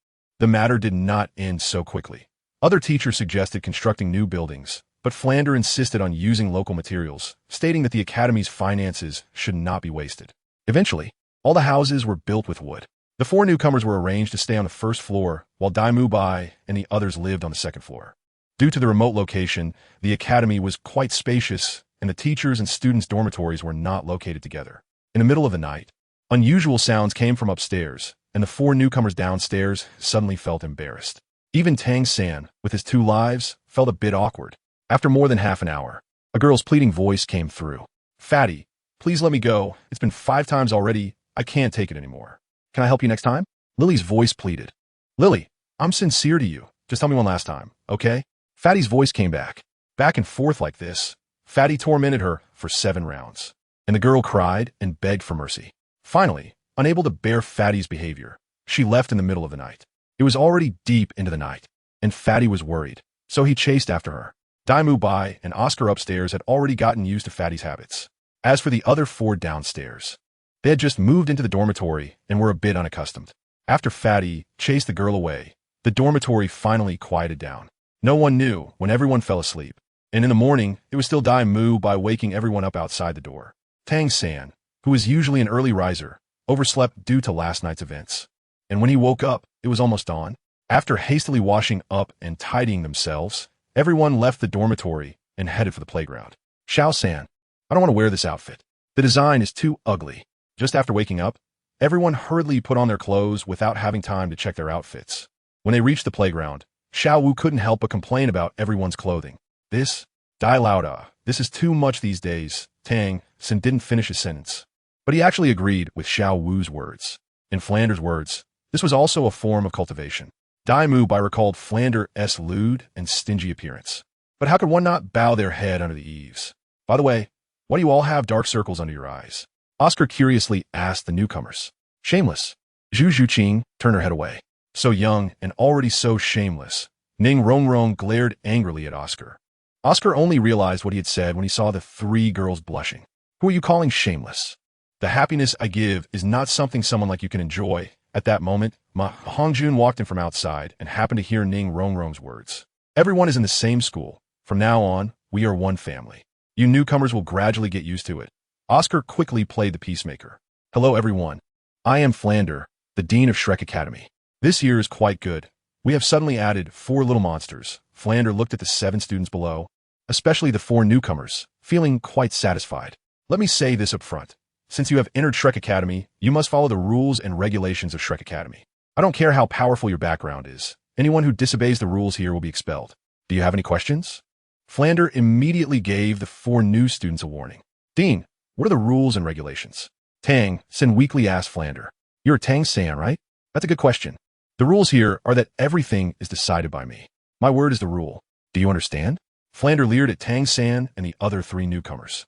The matter did not end so quickly. Other teachers suggested constructing new buildings, but Flander insisted on using local materials, stating that the academy's finances should not be wasted. Eventually, all the houses were built with wood. The 4 newcomers were arranged to stay on the first floor, while Dai Mubai and the others lived on the second floor. Due to the remote location, the academy was quite spacious, and the teachers' and students' dormitories were not located together. In the middle of the night, unusual sounds came from upstairs, and the 4 newcomers downstairs suddenly felt embarrassed. Even Tang San, with his 2 lives, felt a bit awkward. After more than half an hour, a girl's pleading voice came through. "Fatty, please let me go. It's been 5 times already. I can't take it anymore. Can I help you next time?" Lily's voice pleaded. "Lily, I'm sincere to you. Just tell me one last time, okay?" Fatty's voice came back. Back and forth like this, Fatty tormented her for 7 rounds. And the girl cried and begged for mercy. Finally, unable to bear Fatty's behavior, she left in the middle of the night. It was already deep into the night, and Fatty was worried, so he chased after her. Dai Mubai and Oscar upstairs had already gotten used to Fatty's habits. As for the other 4 downstairs, they had just moved into the dormitory and were a bit unaccustomed. After Fatty chased the girl away, the dormitory finally quieted down. No one knew when everyone fell asleep, and in the morning, it was still Dai Mu by waking everyone up outside the door. Tang San, who was usually an early riser, overslept due to last night's events. And when he woke up, it was almost dawn. After hastily washing up and tidying themselves, everyone left the dormitory and headed for the playground. Xiao San, I don't want to wear this outfit. The design is too ugly. Just after waking up, everyone hurriedly put on their clothes without having time to check their outfits. When they reached the playground, Xiao Wu couldn't help but complain about everyone's clothing. This is too much these days. Tang San didn't finish his sentence, but he actually agreed with Xiao Wu's words. In Flander's words, this was also a form of cultivation. Dai Mubai recalled Flander's lewd and stingy appearance. But how could one not bow their head under the eaves? By the way, why do you all have dark circles under your eyes? Oscar curiously asked the newcomers. Shameless. Zhu Zhuqing turned her head away. So young and already so shameless. Ning Rongrong glared angrily at Oscar. Oscar only realized what he had said when he saw the 3 girls blushing. Who are you calling shameless? The happiness I give is not something someone like you can enjoy. At that moment, Ma Hongjun walked in from outside and happened to hear Ning Rongrong's words. Everyone is in the same school. From now on, we are one family. You newcomers will gradually get used to it. Oscar quickly played the peacemaker. Hello everyone. I am Flander, the Dean of Shrek Academy. This year is quite good. We have suddenly added 4 little monsters. Flander looked at the 7 students below, especially the 4 newcomers, feeling quite satisfied. Let me say this up front. Since you have entered Shrek Academy, you must follow the rules and regulations of Shrek Academy. I don't care how powerful your background is. Anyone who disobeys the rules here will be expelled. Do you have any questions? Flander immediately gave the 4 new students a warning. Dean, what are the rules and regulations? Tang San weakly asked Flander. You're Tang San, right? That's a good question. The rules here are that everything is decided by me. My word is the rule. Do you understand? Flander leered at Tang San and the other 3 newcomers.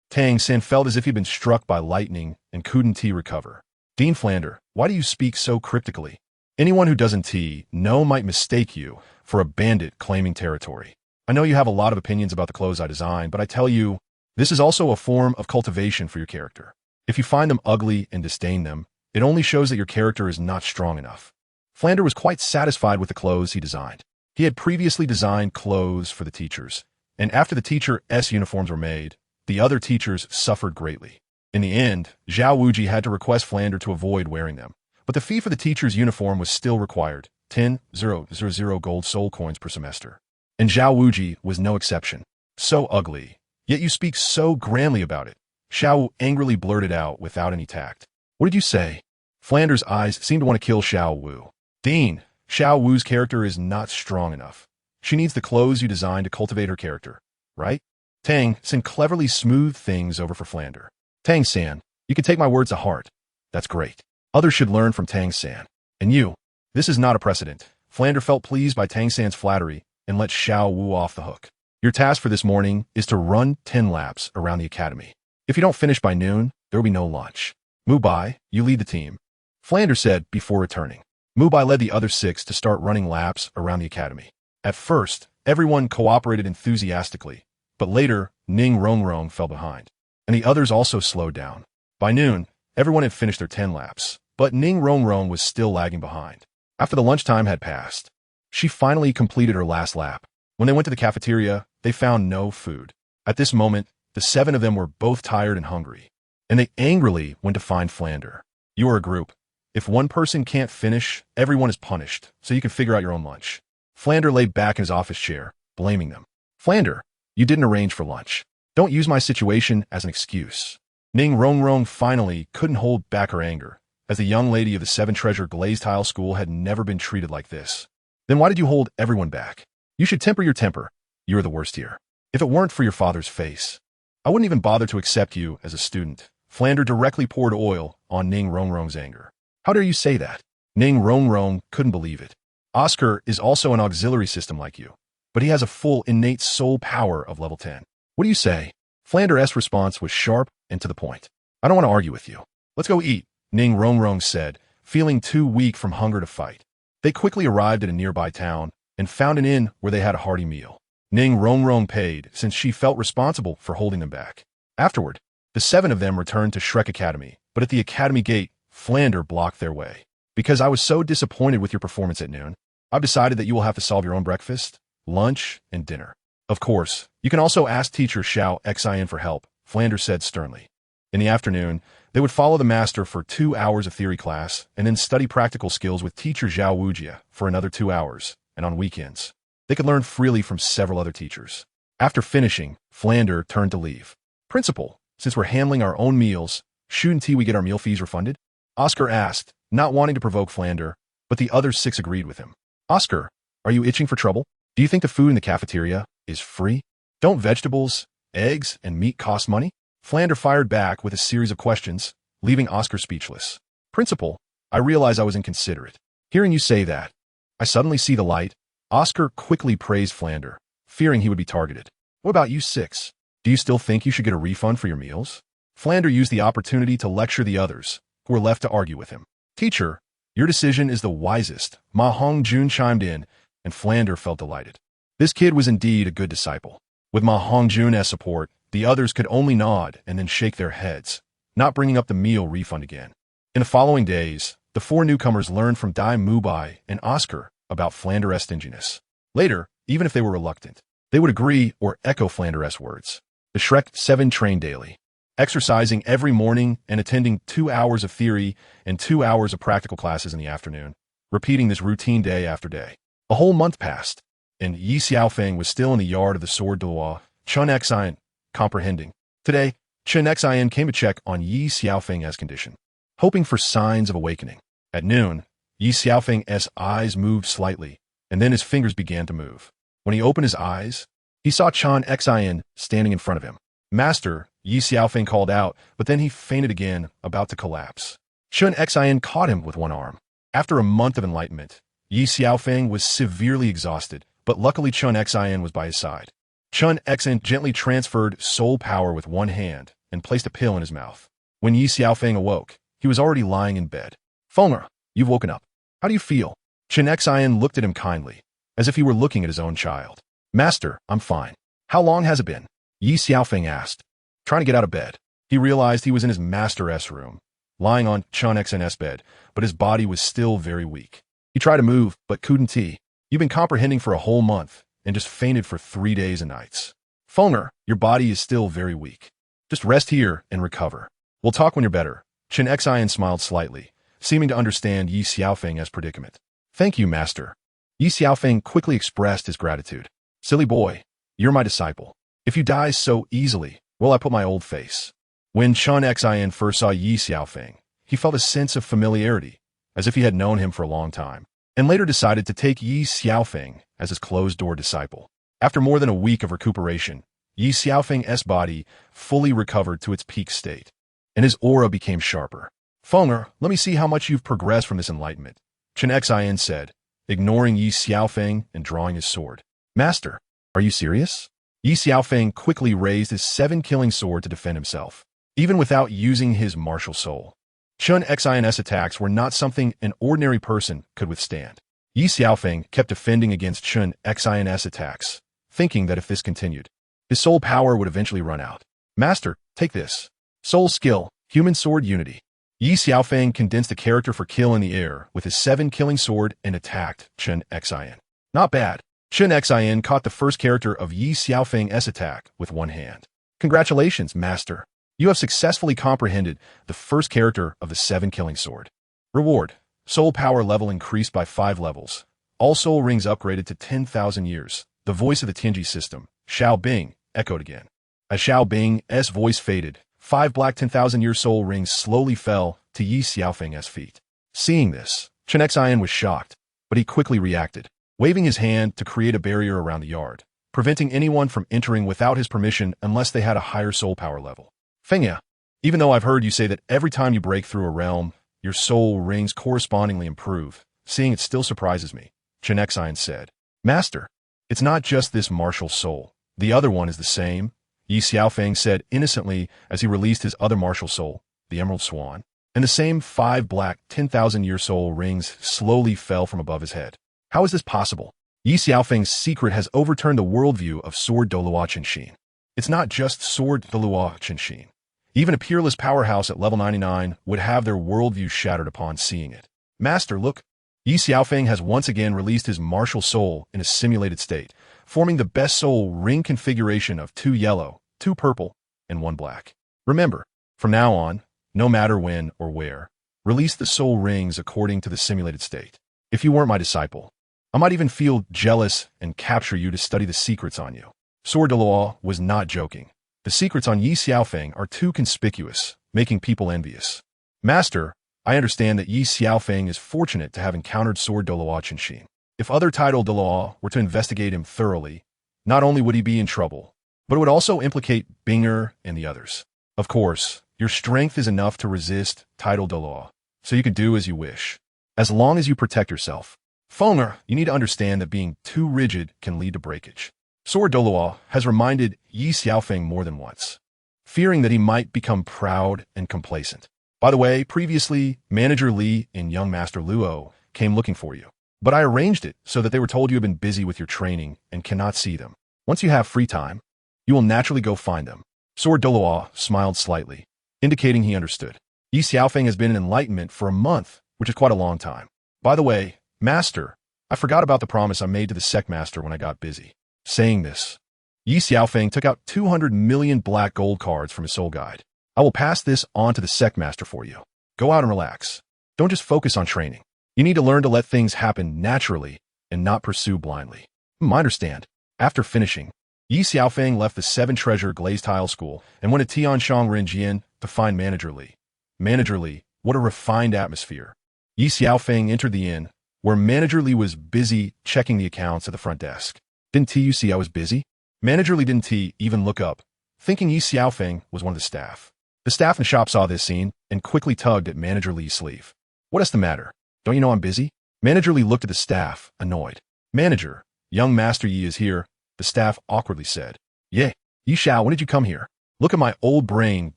Tang San felt as if he'd been struck by lightning and couldn't recover. Dean Flander, why do you speak so cryptically? Anyone who doesn't know might mistake you for a bandit claiming territory. I know you have a lot of opinions about the clothes I design, but I tell you, this is also a form of cultivation for your character. If you find them ugly and disdain them, it only shows that your character is not strong enough. Flander was quite satisfied with the clothes he designed. He had previously designed clothes for the teachers, and after the teacher's uniforms were made, the other teachers suffered greatly. In the end, Zhao Wuji had to request Flander to avoid wearing them, but the fee for the teacher's uniform was still required, 10,000 gold soul coins per semester. And Zhao Wuji was no exception. So ugly, yet you speak so grandly about it. Xiao angrily blurted out without any tact. What did you say? Flander's eyes seemed to want to kill Xiao Wu. Dean, Xiao Wu's character is not strong enough. She needs the clothes you designed to cultivate her character, right? Tang San cleverly smoothed things over for Flander. Tang San, you can take my words to heart. That's great. Others should learn from Tang San. And you, this is not a precedent. Flander felt pleased by Tang San's flattery and let Xiao Wu off the hook. Your task for this morning is to run 10 laps around the academy. If you don't finish by noon, there will be no lunch. Mubai, you lead the team. Flander said before returning. Mubai led the other 6 to start running laps around the academy. At first, everyone cooperated enthusiastically, but later, Ning Rongrong fell behind. and the others also slowed down. By noon, everyone had finished their 10 laps, but Ning Rongrong was still lagging behind. After the lunchtime had passed, she finally completed her last lap. When they went to the cafeteria, they found no food. At this moment, the 7 of them were both tired and hungry, and they angrily went to find Flander. You are a group. If one person can't finish, everyone is punished, so you can figure out your own lunch. Flander lay back in his office chair, blaming them. Flander, you didn't arrange for lunch. Don't use my situation as an excuse. Ning Rongrong finally couldn't hold back her anger, as the young lady of the 7 Treasure Glazed Tile School had never been treated like this. Then why did you hold everyone back? You should temper your temper. You're the worst here. If it weren't for your father's face, I wouldn't even bother to accept you as a student. Flander directly poured oil on Ning Rongrong's anger. How dare you say that? Ning Rongrong couldn't believe it. Oscar is also an auxiliary system like you, but he has a full innate soul power of level 10. What do you say? Flander's response was sharp and to the point. I don't want to argue with you. Let's go eat, Ning Rongrong said, feeling too weak from hunger to fight. They quickly arrived at a nearby town and found an inn where they had a hearty meal. Ning Rongrong paid since she felt responsible for holding them back. Afterward, the 7 of them returned to Shrek Academy, but at the academy gate, Flander blocked their way. Because I was so disappointed with your performance at noon, I've decided that you will have to solve your own breakfast, lunch, and dinner. Of course, you can also ask teacher Xiaofeng for help, Flander said sternly. In the afternoon, they would follow the master for 2 hours of theory class and then study practical skills with teacher Zhao Wujia for another 2 hours, and on weekends, they could learn freely from several other teachers. After finishing, Flander turned to leave. Principal, since we're handling our own meals, shouldn't we get our meal fees refunded? Oscar asked, not wanting to provoke Flander, but the other 6 agreed with him. Oscar, are you itching for trouble? Do you think the food in the cafeteria is free? Don't vegetables, eggs, and meat cost money? Flander fired back with a series of questions, leaving Oscar speechless. Principal, I realize I was inconsiderate. Hearing you say that, I suddenly see the light. Oscar quickly praised Flander, fearing he would be targeted. What about you 6? Do you still think you should get a refund for your meals? Flander used the opportunity to lecture the others, who were left to argue with him. Teacher, your decision is the wisest. Ma Hongjun chimed in, and Flander felt delighted. This kid was indeed a good disciple. With Ma Hongjun's support, the others could only nod and then shake their heads, not bringing up the meal refund again. In the following days, the 4 newcomers learned from Dai Mubai and Oscar about Flander's stinginess. Later, even if they were reluctant, they would agree or echo Flander's words. The Shrek 7 trained daily, exercising every morning and attending 2 hours of theory and 2 hours of practical classes in the afternoon, repeating this routine day after day. A whole month passed, and Ye Xiaofeng was still in the yard of the sword Douluo Continent, comprehending. Today, Chenxin came to check on Ye Xiaofeng's condition, hoping for signs of awakening. At noon, Ye Xiaofeng's eyes moved slightly, and then his fingers began to move. When he opened his eyes, he saw Chenxin standing in front of him. Master, Ye Xiaofeng called out, but then he fainted again, about to collapse. Chenxin caught him with one arm. After a month of enlightenment, Ye Xiaofeng was severely exhausted, but luckily Chenxin was by his side. Chenxin gently transferred soul power with one hand and placed a pill in his mouth. When Ye Xiaofeng awoke, he was already lying in bed. Fenger, you've woken up. How do you feel? Chenxin looked at him kindly, as if he were looking at his own child. Master, I'm fine. How long has it been? Ye Xiaofeng asked, trying to get out of bed. He realized he was in his master's room, lying on Chenxin's bed, but his body was still very weak. He tried to move, but couldn't. You've been comprehending for a whole month and just fainted for 3 days and nights. Fenger, your body is still very weak. Just rest here and recover. We'll talk when you're better. Chenxin smiled slightly, seeming to understand Ye Xiaofeng's predicament. Thank you, Master. Ye Xiaofeng quickly expressed his gratitude. Silly boy, you're my disciple. If you die so easily, will I put my old face? When Chenxin first saw Ye Xiaofeng, he felt a sense of familiarity, as if he had known him for a long time, and later decided to take Ye Xiaofeng as his closed-door disciple. After more than a week of recuperation, Ye Xiaofeng's body fully recovered to its peak state, and his aura became sharper. Fenger, let me see how much you've progressed from this enlightenment, Chenxin said, ignoring Ye Xiaofeng and drawing his sword. Master, are you serious? Ye Xiaofeng quickly raised his 7-killing sword to defend himself, even without using his martial soul. Chenxin's attacks were not something an ordinary person could withstand. Ye Xiaofeng kept defending against Chenxin's attacks, thinking that if this continued, his soul power would eventually run out. Master, Take this. Soul skill, human sword unity. Ye Xiaofeng condensed a character for kill in the air with his 7 killing sword and attacked Chenxin. Not bad. Chenxin caught the first character of Ye Xiaofeng's attack with one hand. Congratulations, master. You have successfully comprehended the first character of the 7 killing sword. Reward. Soul power level increased by 5 levels. All soul rings upgraded to 10,000 years. The voice of the Tianji System, Xiao Bing, echoed again. As Xiao Bing's voice faded, 5 black 10,000-year soul rings slowly fell to Ye Xiaofeng's feet. Seeing this, Chenxin was shocked, but he quickly reacted, waving his hand to create a barrier around the yard, preventing anyone from entering without his permission unless they had a higher soul power level. Fengya, even though I've heard you say that every time you break through a realm, your soul rings correspondingly improve, seeing it still surprises me, Chenxin said. Master, it's not just this martial soul. The other one is the same, Ye Xiaofeng said innocently as he released his other martial soul, the Emerald Swan, and the same 5 black 10,000-year soul rings slowly fell from above his head. How is this possible? Ye Xiaofeng's secret has overturned the worldview of Sword Douluo Continent. It's not just Sword Douluo Continent. Even a peerless powerhouse at level 99 would have their worldview shattered upon seeing it. Master, look. Ye Xiaofeng has once again released his martial soul in a simulated state, forming the best soul ring configuration of 2 yellow, 2 purple, and 1 black. Remember, from now on, no matter when or where, release the soul rings according to the simulated state. If you weren't my disciple, I might even feel jealous and capture you to study the secrets on you. Sword Douluo was not joking. The secrets on Ye Xiaofeng are too conspicuous, making people envious. Master, I understand that Ye Xiaofeng is fortunate to have encountered Sword Douluo Continent. If other title Douluo were to investigate him thoroughly, not only would he be in trouble, but it would also implicate Binger and the others. Of course, your strength is enough to resist title Douluo, so you can do as you wish, as long as you protect yourself. Fenger, you need to understand that being too rigid can lead to breakage. Sword Douluo has reminded Ye Xiaofeng more than once, fearing that he might become proud and complacent. By the way, previously, Manager Li and young Master Luo came looking for you, but I arranged it so that they were told you have been busy with your training and cannot see them. Once you have free time, you will naturally go find them. Sword Douluo smiled slightly, indicating he understood. Ye Xiaofeng has been in enlightenment for a month, which is quite a long time. By the way, Master, I forgot about the promise I made to the sect master when I got busy. Saying this, Ye Xiaofeng took out 200 million black gold cards from his soul guide. I will pass this on to the sect master for you. Go out and relax. Don't just focus on training. You need to learn to let things happen naturally and not pursue blindly. I understand. After finishing, Ye Xiaofeng left the 7-treasure glazed tile school and went to Tianji System to find Manager Li. Manager Li, what a refined atmosphere. Ye Xiaofeng entered the inn, where Manager Li was busy checking the accounts at the front desk. Didn't you see I was busy? Manager Li didn't even look up, thinking Ye Xiaofeng was one of the staff. The staff in the shop saw this scene and quickly tugged at Manager Li's sleeve. What is the matter? Don't you know I'm busy? Manager Li looked at the staff, annoyed. Manager, young Master Yi is here, the staff awkwardly said. Ye Xiao, when did you come here? Look at my old brain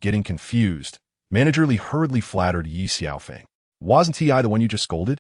getting confused. Manager Li hurriedly flattered Ye Xiaofeng. Wasn't I the one you just scolded?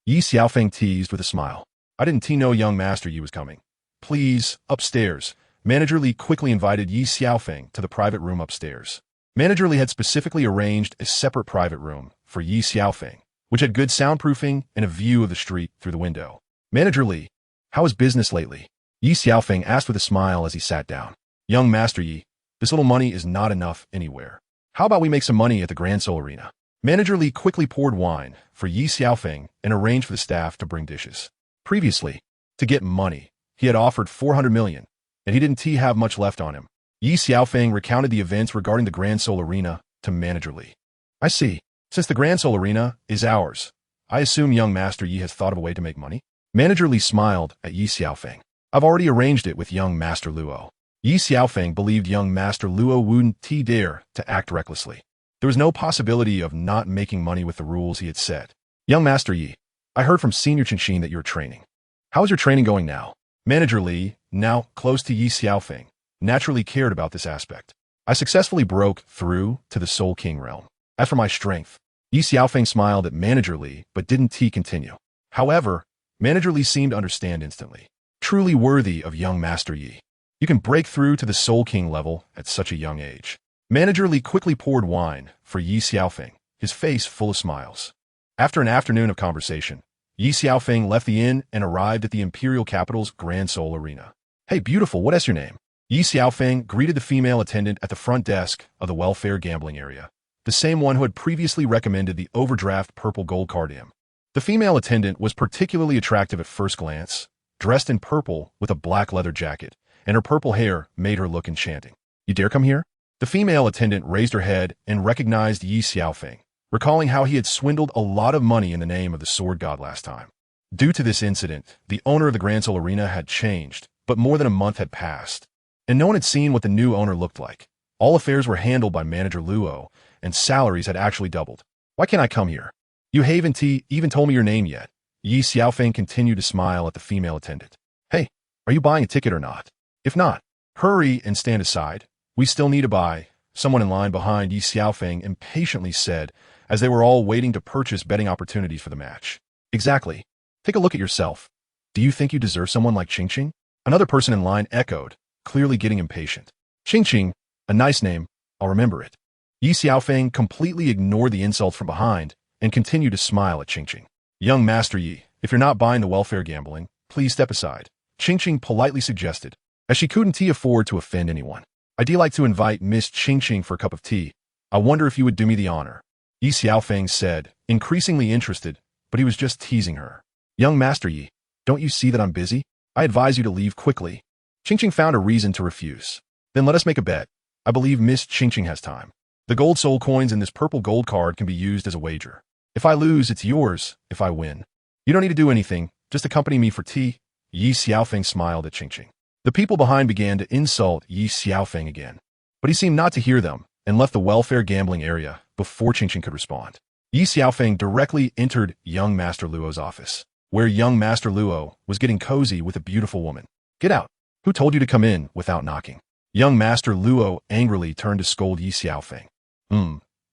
Ye Xiaofeng teased with a smile. I didn't know young Master Yi was coming. Please, upstairs. Manager Li quickly invited Ye Xiaofeng to the private room upstairs. Manager Li had specifically arranged a separate private room for Ye Xiaofeng, which had good soundproofing and a view of the street through the window. Manager Li, how is business lately? Ye Xiaofeng asked with a smile as he sat down. Young Master Yi, this little money is not enough anywhere. How about we make some money at the Grand Soul Arena? Manager Li quickly poured wine for Ye Xiaofeng and arranged for the staff to bring dishes. Previously, to get money, he had offered 400 million, and he didn't have much left on him. Ye Xiaofeng recounted the events regarding the Grand Soul Arena to Manager Li. I see. Since the Grand Soul Arena is ours, I assume young Master Yi has thought of a way to make money? Manager Li smiled at Ye Xiaofeng. I've already arranged it with young Master Luo. Ye Xiaofeng believed young Master Luo wouldn't dare to act recklessly. There was no possibility of not making money with the rules he had set. Young Master Yi, I heard from Senior Chenxin that you're training. How is your training going now? Manager Li, now close to Ye Xiaofeng, naturally cared about this aspect. I successfully broke through to the Soul King realm. As for my strength, Ye Xiaofeng smiled at Manager Li but didn't continue. However, Manager Li seemed to understand instantly. Truly worthy of young Master Yi. You can break through to the Soul King level at such a young age. Manager Li quickly poured wine for Ye Xiaofeng, his face full of smiles. After an afternoon of conversation, Ye Xiaofeng left the inn and arrived at the imperial capital's Grand Soul Arena. "Hey, beautiful, what is your name?" Ye Xiaofeng greeted the female attendant at the front desk of the welfare gambling area, the same one who had previously recommended the overdraft purple gold card to him. The female attendant was particularly attractive at first glance, dressed in purple with a black leather jacket, and her purple hair made her look enchanting. "You dare come here?" The female attendant raised her head and recognized Ye Xiaofeng, recalling how he had swindled a lot of money in the name of the sword god last time. Due to this incident, the owner of the Grand Soul Arena had changed, but more than a month had passed, and no one had seen what the new owner looked like. All affairs were handled by manager Luo, and salaries had actually doubled. "Why can't I come here? You haven't even told me your name yet." Ye Xiaofeng continued to smile at the female attendant. "Hey, are you buying a ticket or not? If not, hurry and stand aside. We still need to buy," someone in line behind Ye Xiaofeng impatiently said, as they were all waiting to purchase betting opportunities for the match. "Exactly. Take a look at yourself. Do you think you deserve someone like Qingqing?" Another person in line echoed, clearly getting impatient. "Qingqing, a nice name. I'll remember it." Ye Xiaofeng completely ignored the insult from behind and continued to smile at Qingqing. "Young Master Yi, if you're not buying the welfare gambling, please step aside," Qingqing politely suggested, as she couldn't afford to offend anyone. "I'd like to invite Miss Qingqing for a cup of tea. I wonder if you would do me the honor," Ye Xiaofeng said, increasingly interested, but he was just teasing her. "Young Master Yi, don't you see that I'm busy? I advise you to leave quickly." Qingqing found a reason to refuse. "Then let us make a bet. I believe Miss Qingqing has time. The gold soul coins in this purple gold card can be used as a wager. If I lose, it's yours. If I win, you don't need to do anything. Just accompany me for tea." Ye Xiaofeng smiled at Qingqing. The people behind began to insult Ye Xiaofeng again, but he seemed not to hear them and left the welfare gambling area before Qingqing could respond. Ye Xiaofeng directly entered young Master Luo's office, where young Master Luo was getting cozy with a beautiful woman. "Get out. Who told you to come in without knocking?" Young Master Luo angrily turned to scold Ye Xiaofeng.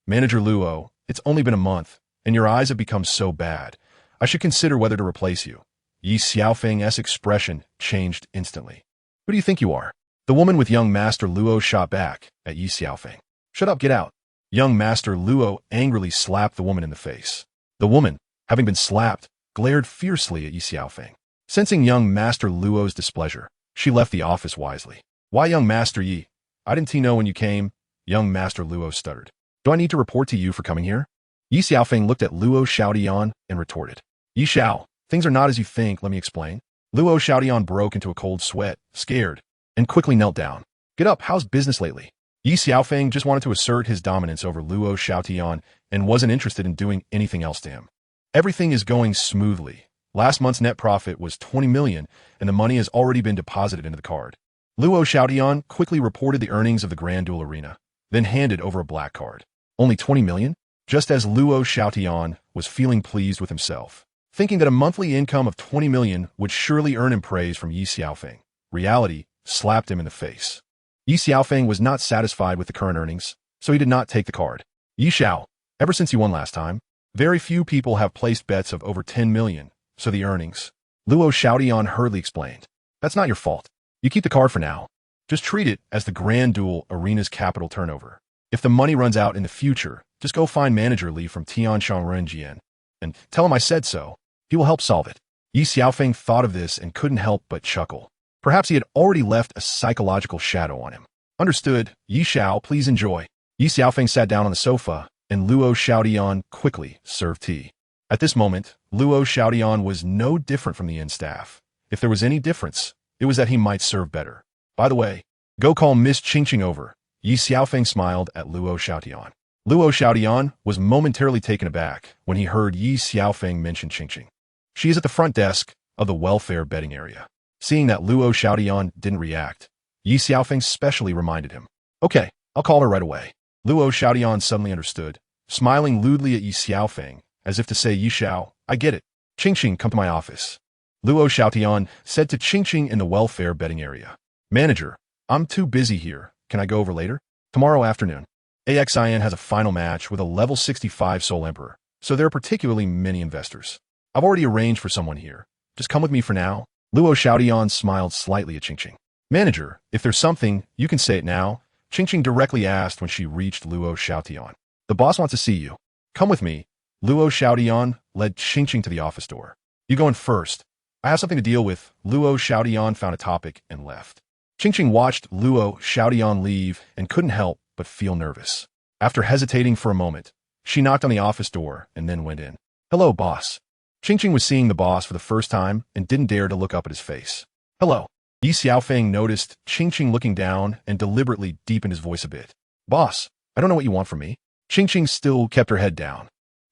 Manager Luo, it's only been a month, and your eyes have become so bad. I should consider whether to replace you." Ye Xiaofeng's expression changed instantly. "Who do you think you are?" The woman with young Master Luo shot back at Ye Xiaofeng. "Shut up, get out." Young Master Luo angrily slapped the woman in the face. The woman, having been slapped, glared fiercely at Ye Xiaofeng. Sensing young Master Luo's displeasure, she left the office wisely. "Why, young Master Yi? I didn't know when you came," young Master Luo stuttered. "Do I need to report to you for coming here?" Ye Xiaofeng looked at Luo Xiaodian and retorted. "Yi Xiao, things are not as you think, let me explain." Luo Xiaodian broke into a cold sweat, scared, and quickly knelt down. "Get up, how's business lately?" Ye Xiaofeng just wanted to assert his dominance over Luo Xiaodian and wasn't interested in doing anything else to him. "Everything is going smoothly. Last month's net profit was 20 million, and the money has already been deposited into the card." Luo Xiaodian quickly reported the earnings of the Grand Duel Arena, then handed over a black card. "Only 20 million? Just as Luo Xiaodian was feeling pleased with himself, thinking that a monthly income of 20 million would surely earn him praise from Ye Xiaofeng, reality slapped him in the face. Ye Xiaofeng was not satisfied with the current earnings, so he did not take the card. "Yi Xiao, ever since you won last time, very few people have placed bets of over 10 million, so the earnings," Luo Xiaodian hurriedly explained. "That's not your fault. You keep the card for now. Just treat it as the Grand Duel Arena's capital turnover. If the money runs out in the future, just go find Manager Li from Tianji and tell him I said so. He will help solve it." Ye Xiaofeng thought of this and couldn't help but chuckle. Perhaps he had already left a psychological shadow on him. "Understood. Yi Xiao, please enjoy." Ye Xiaofeng sat down on the sofa, and Luo Xiaodian quickly served tea. At this moment, Luo Xiaodian was no different from the inn staff. If there was any difference, it was that he might serve better. "By the way, go call Miss Qingqing over." Ye Xiaofeng smiled at Luo Xiaodian. Luo Xiaodian was momentarily taken aback when he heard Ye Xiaofeng mention Qingqing. "She is at the front desk of the welfare betting area." Seeing that Luo Xiaodian didn't react, Ye Xiaofeng specially reminded him. "Okay, I'll call her right away." Luo Xiaodian suddenly understood, smiling lewdly at Ye Xiaofeng, as if to say, "Yi Xiao, I get it. Qingqing, come to my office." Luo Xiaodian said to Qingqing in the welfare betting area. "Manager, I'm too busy here. Can I go over later?" "Tomorrow afternoon. AXIN has a final match with a level 65 Soul Emperor, so there are particularly many investors. I've already arranged for someone here. Just come with me for now." Luo Xiaodian smiled slightly at Qingqing. "Manager, if there's something, you can say it now. Qingqing directly asked when she reached Luo Xiaotian. The boss wants to see you. Come with me. Luo Xiaotian led Qingqing to the office door. You go in first. I have something to deal with. Luo Xiaotian found a topic and left. Qingqing watched Luo Xiaotian leave and couldn't help but feel nervous. After hesitating for a moment, she knocked on the office door and then went in. Hello, boss. Qingqing was seeing the boss for the first time and didn't dare to look up at his face. Hello. Ye Xiaofeng noticed Qingqing looking down and deliberately deepened his voice a bit. Boss, I don't know what you want from me. Qingqing still kept her head down,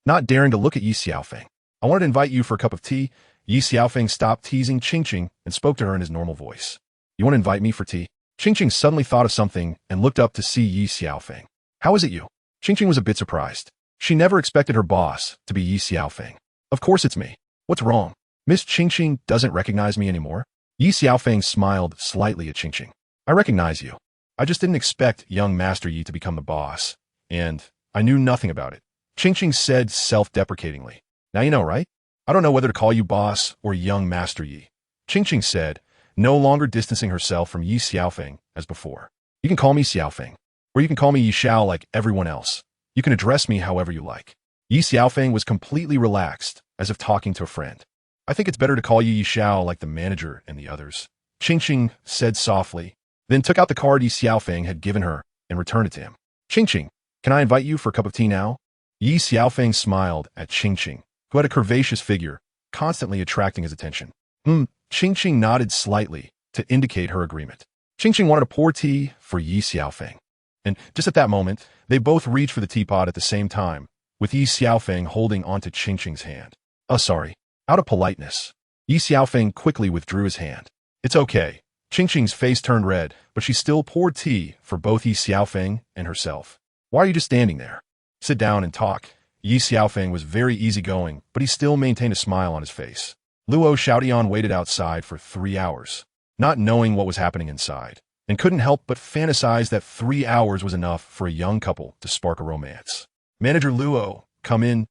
not daring to look at Ye Xiaofeng. I wanted to invite you for a cup of tea. Ye Xiaofeng stopped teasing Qingqing and spoke to her in his normal voice. You want to invite me for tea? Qingqing suddenly thought of something and looked up to see Ye Xiaofeng. How is it you? Qingqing was a bit surprised. She never expected her boss to be Ye Xiaofeng. Of course it's me. What's wrong? Miss Qingqing doesn't recognize me anymore? Ye Xiaofeng smiled slightly at Qingqing. I recognize you. I just didn't expect young Master Yi to become the boss, and I knew nothing about it. Qingqing said self-deprecatingly. Now you know, right? I don't know whether to call you boss or young Master Yi. Qingqing said, no longer distancing herself from Ye Xiaofeng as before. You can call me Xiaofeng, or you can call me Yi Xiao like everyone else. You can address me however you like. Ye Xiaofeng was completely relaxed, as if talking to a friend. I think it's better to call you Yi Xiao like the manager and the others. Qingqing said softly, then took out the card Ye Xiaofeng had given her and returned it to him. Qingqing, can I invite you for a cup of tea now? Ye Xiaofeng smiled at Qingqing, who had a curvaceous figure, constantly attracting his attention. Qingqing nodded slightly to indicate her agreement. Qingqing wanted to pour tea for Ye Xiaofeng. And just at that moment, they both reached for the teapot at the same time, with Ye Xiaofeng holding onto Qingqing's hand. Oh, sorry. Out of politeness, Ye Xiaofeng quickly withdrew his hand. It's okay. Qingqing's face turned red, but she still poured tea for both Ye Xiaofeng and herself. Why are you just standing there? Sit down and talk. Ye Xiaofeng was very easygoing, but he still maintained a smile on his face. Luo Xiaotian waited outside for 3 hours, not knowing what was happening inside, and couldn't help but fantasize that 3 hours was enough for a young couple to spark a romance. Manager Luo, come in.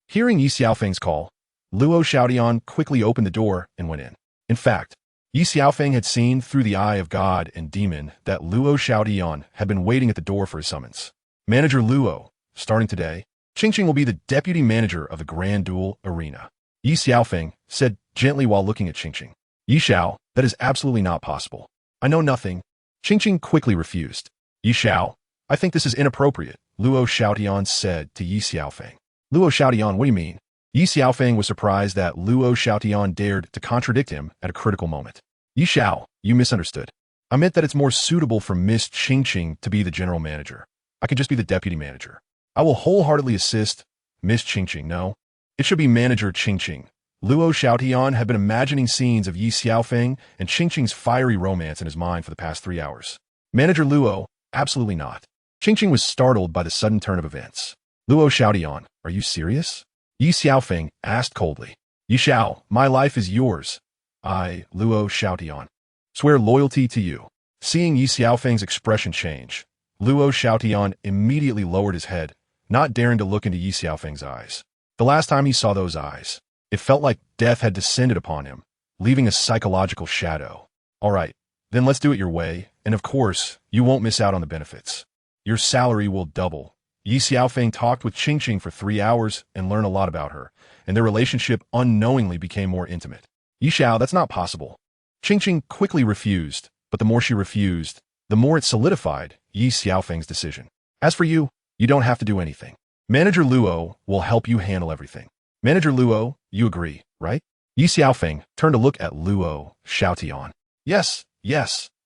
Hearing Ye Xiaofeng's call, Luo Xiaotian quickly opened the door and went in. In fact, Ye Xiaofeng had seen through the eye of God and demon that Luo Xiaotian had been waiting at the door for his summons. Manager Luo, starting today, Qingqing will be the deputy manager of the Grand Duel Arena. Ye Xiaofeng said gently while looking at Qingqing. Yi Xiao, that is absolutely not possible. I know nothing. Qingqing quickly refused. Yi Xiao, I think this is inappropriate, Luo Xiaotian said to Ye Xiaofeng. Luo Xiaotian, what do you mean? Ye Xiaofeng was surprised that Luo Xiaotian dared to contradict him at a critical moment. Yi Xiao, you misunderstood. I meant that it's more suitable for Miss Qingqing to be the general manager. I can just be the deputy manager. I will wholeheartedly assist Miss Qingqing, no? It should be Manager Qingqing. Luo Xiaotian had been imagining scenes of Ye Xiaofeng and Qingqing's fiery romance in his mind for the past 3 hours. Manager Luo, absolutely not. Qingqing was startled by the sudden turn of events. Luo Xiaotian, are you serious? Ye Xiaofeng asked coldly. Yi Xiao, my life is yours. I, Luo Xiaotian, swear loyalty to you. Seeing Ye Xiaofeng's expression change, Luo Xiaotian immediately lowered his head, not daring to look into Ye Xiaofeng's eyes. The last time he saw those eyes, it felt like death had descended upon him, leaving a psychological shadow. All right, then let's do it your way, and of course, you won't miss out on the benefits. Your salary will double. Ye Xiaofeng talked with Qingqing for 3 hours and learned a lot about her, and their relationship unknowingly became more intimate. Yi Xiao, that's not possible. Qingqing quickly refused, but the more she refused, the more it solidified Ye Xiaofeng's decision. As for you, you don't have to do anything. Manager Luo will help you handle everything. Manager Luo, you agree, right? Ye Xiaofeng turned to look at Luo Xiaotian. Yes,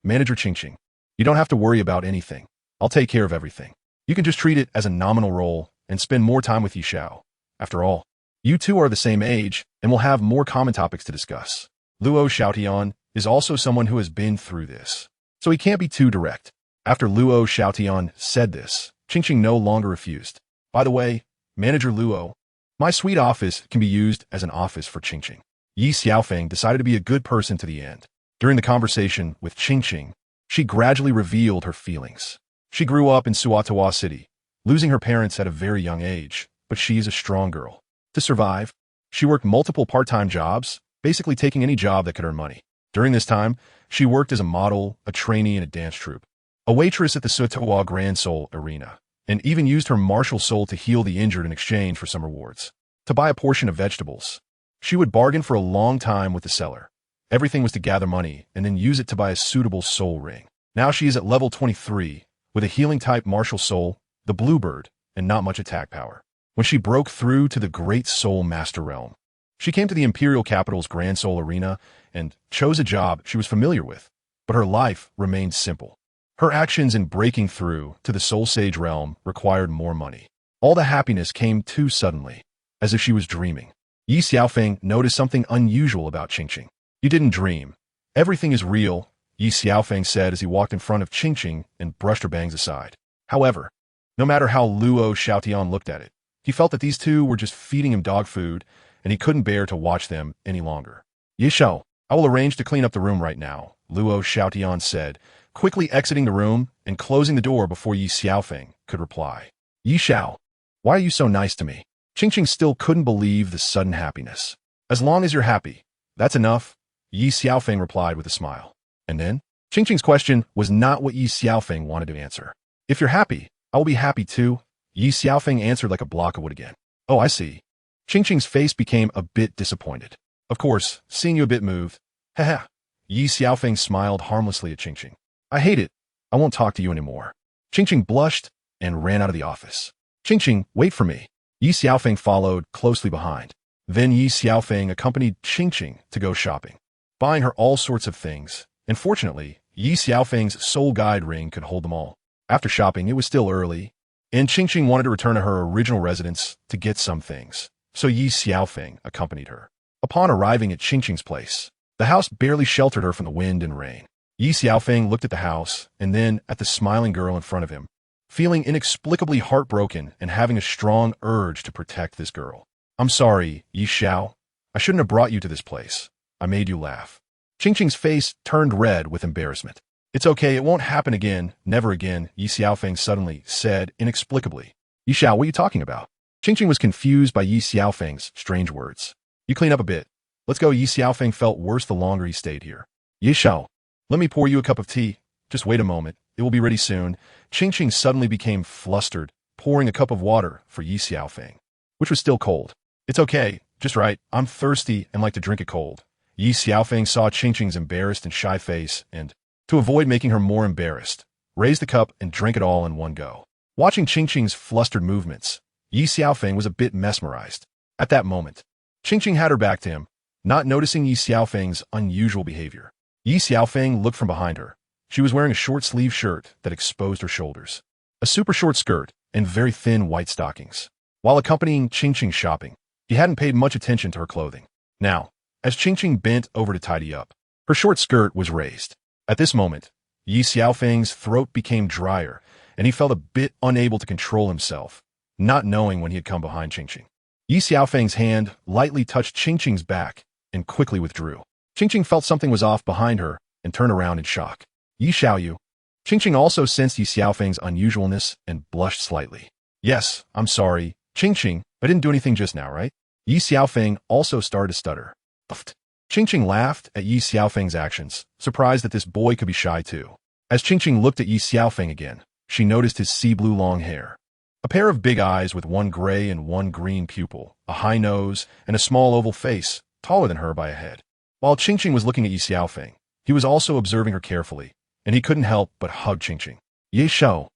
Manager Qingqing. You don't have to worry about anything. I'll take care of everything. You can just treat it as a nominal role and spend more time with Yi Xiao. After all, you two are the same age and will have more common topics to discuss. Luo Xiaotian is also someone who has been through this, so he can't be too direct. After Luo Xiaotian said this, Qingqing no longer refused. By the way, Manager Luo, my suite office can be used as an office for Qingqing. Ye Xiaofeng decided to be a good person to the end. During the conversation with Qingqing, she gradually revealed her feelings. She grew up in Suatawa City, losing her parents at a very young age, but she is a strong girl. To survive, she worked multiple part-time jobs, basically taking any job that could earn money. During this time, she worked as a model, a trainee in a dance troupe. a waitress at the Souls Grand Soul Arena, and even used her martial soul to heal the injured in exchange for some rewards. To buy a portion of vegetables, she would bargain for a long time with the seller. Everything was to gather money and then use it to buy a suitable soul ring. Now she is at level 23, with a healing-type martial soul, the Bluebird, and not much attack power. When she broke through to the Great Soul Master Realm, she came to the Imperial Capital's Grand Soul Arena and chose a job she was familiar with, but her life remained simple. Her actions in breaking through to the Soul Sage realm required more money. All the happiness came too suddenly, as if she was dreaming. Ye Xiaofeng noticed something unusual about Qingqing. "You didn't dream. Everything is real," Ye Xiaofeng said as he walked in front of Qingqing and brushed her bangs aside. However, no matter how Luo Xiaotian looked at it, he felt that these two were just feeding him dog food, and he couldn't bear to watch them any longer. "Ye Xiao, I will arrange to clean up the room right now," Luo Xiaotian said, quickly exiting the room and closing the door before Ye Xiaofeng could reply. "Ye Xiao, why are you so nice to me?" Qingqing still couldn't believe the sudden happiness. "As long as you're happy, that's enough," Ye Xiaofeng replied with a smile. And then, Qingqing's question was not what Ye Xiaofeng wanted to answer. "If you're happy, I will be happy too," Ye Xiaofeng answered like a block of wood again. "Oh, I see." Qingqing's face became a bit disappointed. "Of course, seeing you a bit moved." "Haha." Ye Xiaofeng smiled harmlessly at Qingqing. "I hate it. I won't talk to you anymore." Qingqing blushed and ran out of the office. "Qingqing, wait for me." Ye Xiaofeng followed closely behind. Then Ye Xiaofeng accompanied Qingqing to go shopping, buying her all sorts of things, and fortunately, Ye Xiaofeng's soul guide ring could hold them all. After shopping, it was still early, and Qingqing wanted to return to her original residence to get some things, so Ye Xiaofeng accompanied her. Upon arriving at Qingqing's place, the house barely sheltered her from the wind and rain. Ye Xiaofeng looked at the house and then at the smiling girl in front of him, feeling inexplicably heartbroken and having a strong urge to protect this girl. "I'm sorry, Ye Xiao. I shouldn't have brought you to this place. I made you laugh." Qingqing's face turned red with embarrassment. "It's okay, it won't happen again, never again," Ye Xiaofeng suddenly said inexplicably. "Ye Xiao, what are you talking about?" Qingqing was confused by Ye Xiaofeng's strange words. "You clean up a bit. Let's go." Ye Xiaofeng felt worse the longer he stayed here. "Ye Xiao, let me pour you a cup of tea. Just wait a moment. It will be ready soon." Qingqing suddenly became flustered, pouring a cup of water for Ye Xiaofeng, which was still cold. "It's okay, just right. I'm thirsty and like to drink it cold." Ye Xiaofeng saw Qingqing's embarrassed and shy face and, to avoid making her more embarrassed, raised the cup and drank it all in one go. Watching Qingqing's flustered movements, Ye Xiaofeng was a bit mesmerized. At that moment, Qingqing had her back to him, not noticing Ye Xiaofeng's unusual behavior. Ye Xiaofeng looked from behind her. She was wearing a short-sleeved shirt that exposed her shoulders, a super short skirt, and very thin white stockings. While accompanying Qingqing shopping, he hadn't paid much attention to her clothing. Now, as Qingqing bent over to tidy up, her short skirt was raised. At this moment, Ye Xiaofeng's throat became drier, and he felt a bit unable to control himself, not knowing when he had come behind Qingqing. Ye Xiaofeng's hand lightly touched Qingqing's back and quickly withdrew. Qingqing felt something was off behind her and turned around in shock. "Ye Xiaoyu." Qingqing also sensed Ye Xiaofeng's unusualness and blushed slightly. "Yes, I'm sorry, Qingqing, I didn't do anything just now, right?" Ye Xiaofeng also started to stutter. Uft. Qingqing laughed at Ye Xiaofeng's actions, surprised that this boy could be shy too. As Qingqing looked at Ye Xiaofeng again, she noticed his sea blue long hair, a pair of big eyes with one gray and one green pupil, a high nose, and a small oval face, taller than her by a head. While Qingqing was looking at Ye Xiaofeng, he was also observing her carefully, and he couldn't help but hug Qingqing. "Ye Xiao."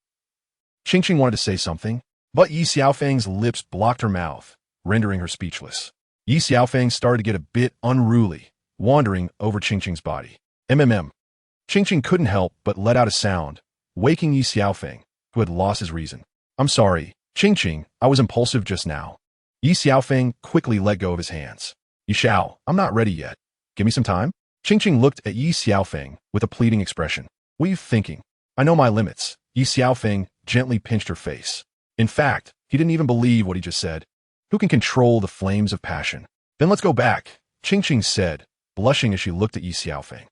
Qingqing wanted to say something, but Ye Xiaofeng's lips blocked her mouth, rendering her speechless. Ye Xiaofeng started to get a bit unruly, wandering over Qingqing's body. Qingqing couldn't help but let out a sound, waking Ye Xiaofeng, who had lost his reason. "I'm sorry, Qingqing, I was impulsive just now." Ye Xiaofeng quickly let go of his hands. "Ye Xiao, I'm not ready yet. Give me some time." Qingqing looked at Ye Xiaofeng with a pleading expression. "What are you thinking? I know my limits." Ye Xiaofeng gently pinched her face. In fact, he didn't even believe what he just said. Who can control the flames of passion? "Then let's go back," Qingqing said, blushing as she looked at Ye Xiaofeng.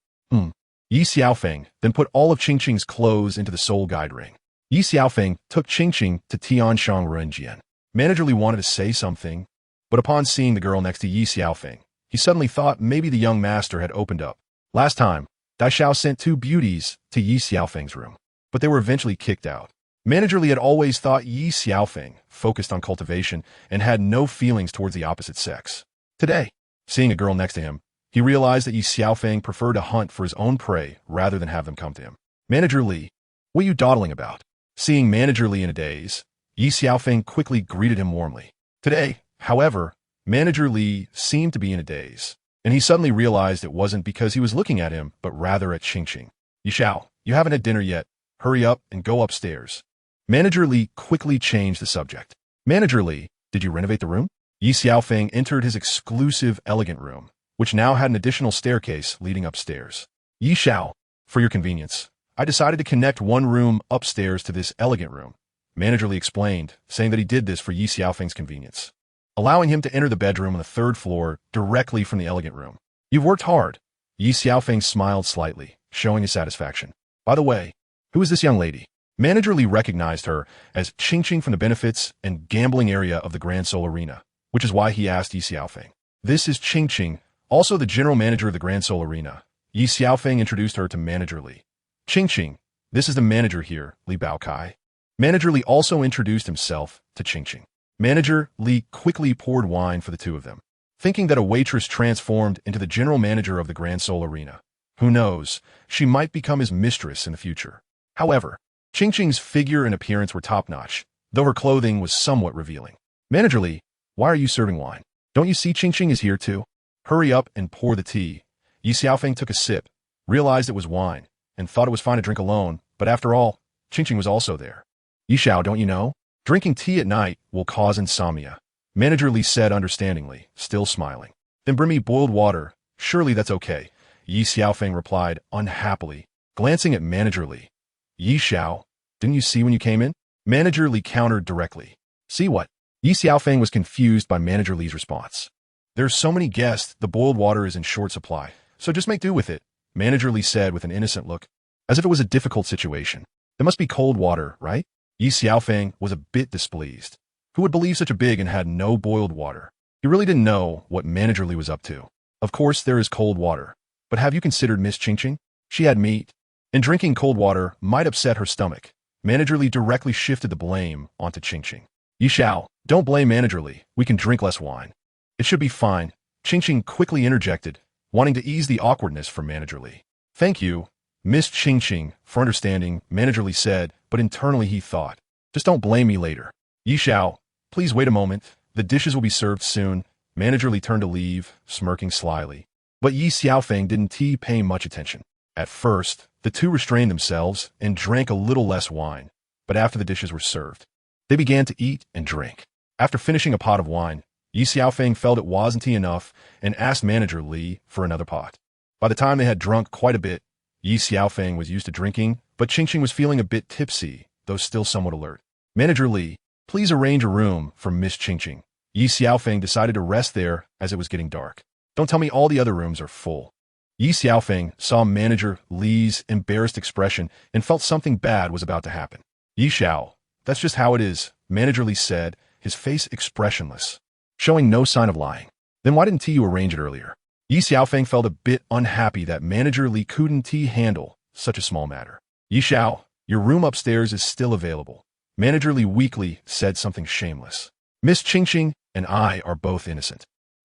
Ye Xiaofeng then put all of Qingqing's clothes into the soul guide ring. Ye Xiaofeng took Qingqing to Tianji Renjian. Managerly wanted to say something, but upon seeing the girl next to Ye Xiaofeng, he suddenly thought maybe the young master had opened up. Last time, Dai Xiao sent two beauties to Ye Xiaofeng's room. but they were eventually kicked out. Manager Li had always thought Ye Xiaofeng focused on cultivation and had no feelings towards the opposite sex. Today, seeing a girl next to him, he realized that Ye Xiaofeng preferred to hunt for his own prey rather than have them come to him. Manager Li, what are you dawdling about? Seeing Manager Li in a daze, Ye Xiaofeng quickly greeted him warmly. Today, however, Manager Li seemed to be in a daze, and he suddenly realized it wasn't because he was looking at him, but rather at Chenxin. Ye Xiao, you haven't had dinner yet. Hurry up and go upstairs. Manager Li quickly changed the subject. Manager Li, did you renovate the room? Ye Xiaofeng entered his exclusive elegant room, which now had an additional staircase leading upstairs. Ye Xiao, for your convenience, I decided to connect one room upstairs to this elegant room. Manager Li explained, saying that he did this for Ye Xiaofeng's convenience, allowing him to enter the bedroom on the third floor directly from the elegant room. You've worked hard. Ye Xiaofeng smiled slightly, showing his satisfaction. By the way, who is this young lady? Manager Li recognized her as Chenxin from the benefits and gambling area of the Grand Soul Arena, which is why he asked Ye Xiaofeng. This is Chenxin, also the general manager of the Grand Soul Arena. Ye Xiaofeng introduced her to Manager Li. Chenxin, this is the manager here, Li Baokai. Manager Li also introduced himself to Chenxin. Manager Li quickly poured wine for the two of them, thinking that a waitress transformed into the general manager of the Grand Soul Arena. Who knows, she might become his mistress in the future. However, Chenxin's figure and appearance were top-notch, though her clothing was somewhat revealing. Manager Li, why are you serving wine? Don't you see Chenxin is here too? Hurry up and pour the tea. Ye Xiaofeng took a sip, realized it was wine, and thought it was fine to drink alone, but after all, Chenxin was also there. Ye Xiao, don't you know? Drinking tea at night will cause insomnia. Manager Li said understandingly, still smiling. Then bring me boiled water. Surely that's okay. Ye Xiaofeng replied unhappily, glancing at Manager Li. Ye Xiao, didn't you see when you came in? Manager Li countered directly. See what? Ye Xiaofeng was confused by Manager Li's response. There's so many guests, the boiled water is in short supply, so just make do with it, Manager Li said with an innocent look, as if it was a difficult situation. There must be cold water, right? Ye Xiaofeng was a bit displeased. Who would believe such a big and had no boiled water? He really didn't know what Manager Li was up to. Of course there is cold water, but have you considered Miss Chenxin? She had meat, and drinking cold water might upset her stomach. Manager Li directly shifted the blame onto Chenxin. Ye Xiao, don't blame Manager Li. We can drink less wine. It should be fine. Chenxin quickly interjected, wanting to ease the awkwardness from Manager Li. Thank you, Miss Chenxin, for understanding, Manager Li said, but internally he thought, just don't blame me later. Ye Xiao, please wait a moment. The dishes will be served soon. Manager Li turned to leave, smirking slyly. But Ye Xiaofeng didn't pay much attention. At first, the two restrained themselves and drank a little less wine, but after the dishes were served, they began to eat and drink. After finishing a pot of wine, Ye Xiaofeng felt it wasn't enough and asked Manager Li for another pot. By the time they had drunk quite a bit, Ye Xiaofeng was used to drinking, but Chenxin was feeling a bit tipsy, though still somewhat alert. Manager Li, please arrange a room for Miss Chenxin. Ye Xiaofeng decided to rest there as it was getting dark. Don't tell me all the other rooms are full. Ye Xiaofeng saw Manager Li's embarrassed expression and felt something bad was about to happen. Ye Xiao, that's just how it is, Manager Li said, his face expressionless, showing no sign of lying. Then why didn't you arrange it earlier? Ye Xiaofeng felt a bit unhappy that Manager Li couldn't handle such a small matter. Ye Xiao, your room upstairs is still available. Manager Li weakly said something shameless. Miss Chenxin and I are both innocent.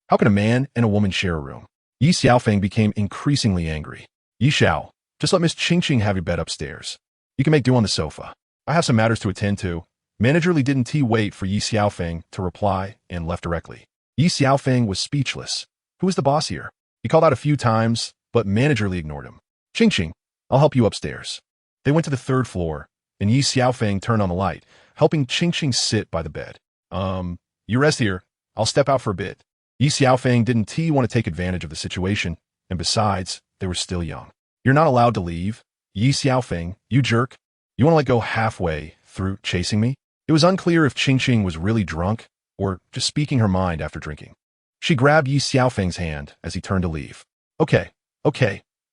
How can a man and a woman share a room? Ye Xiaofeng became increasingly angry. Ye Xiao, just let Miss Chenxin have your bed upstairs. You can make do on the sofa. I have some matters to attend to. Manager Li didn't wait for Ye Xiaofeng to reply and left directly. Ye Xiaofeng was speechless. Who is the boss here? He called out a few times, but Manager Li ignored him. Chenxin, I'll help you upstairs. They went to the third floor, and Ye Xiaofeng turned on the light, helping Chenxin sit by the bed. You rest here. I'll step out for a bit. Ye Xiaofeng didn't want to take advantage of the situation, and besides, they were still young. You're not allowed to leave. Ye Xiaofeng, you jerk. You want to let go halfway through chasing me? It was unclear if Chenxin was really drunk or just speaking her mind after drinking. She grabbed Ye Xiaofeng's hand as he turned to leave. Okay,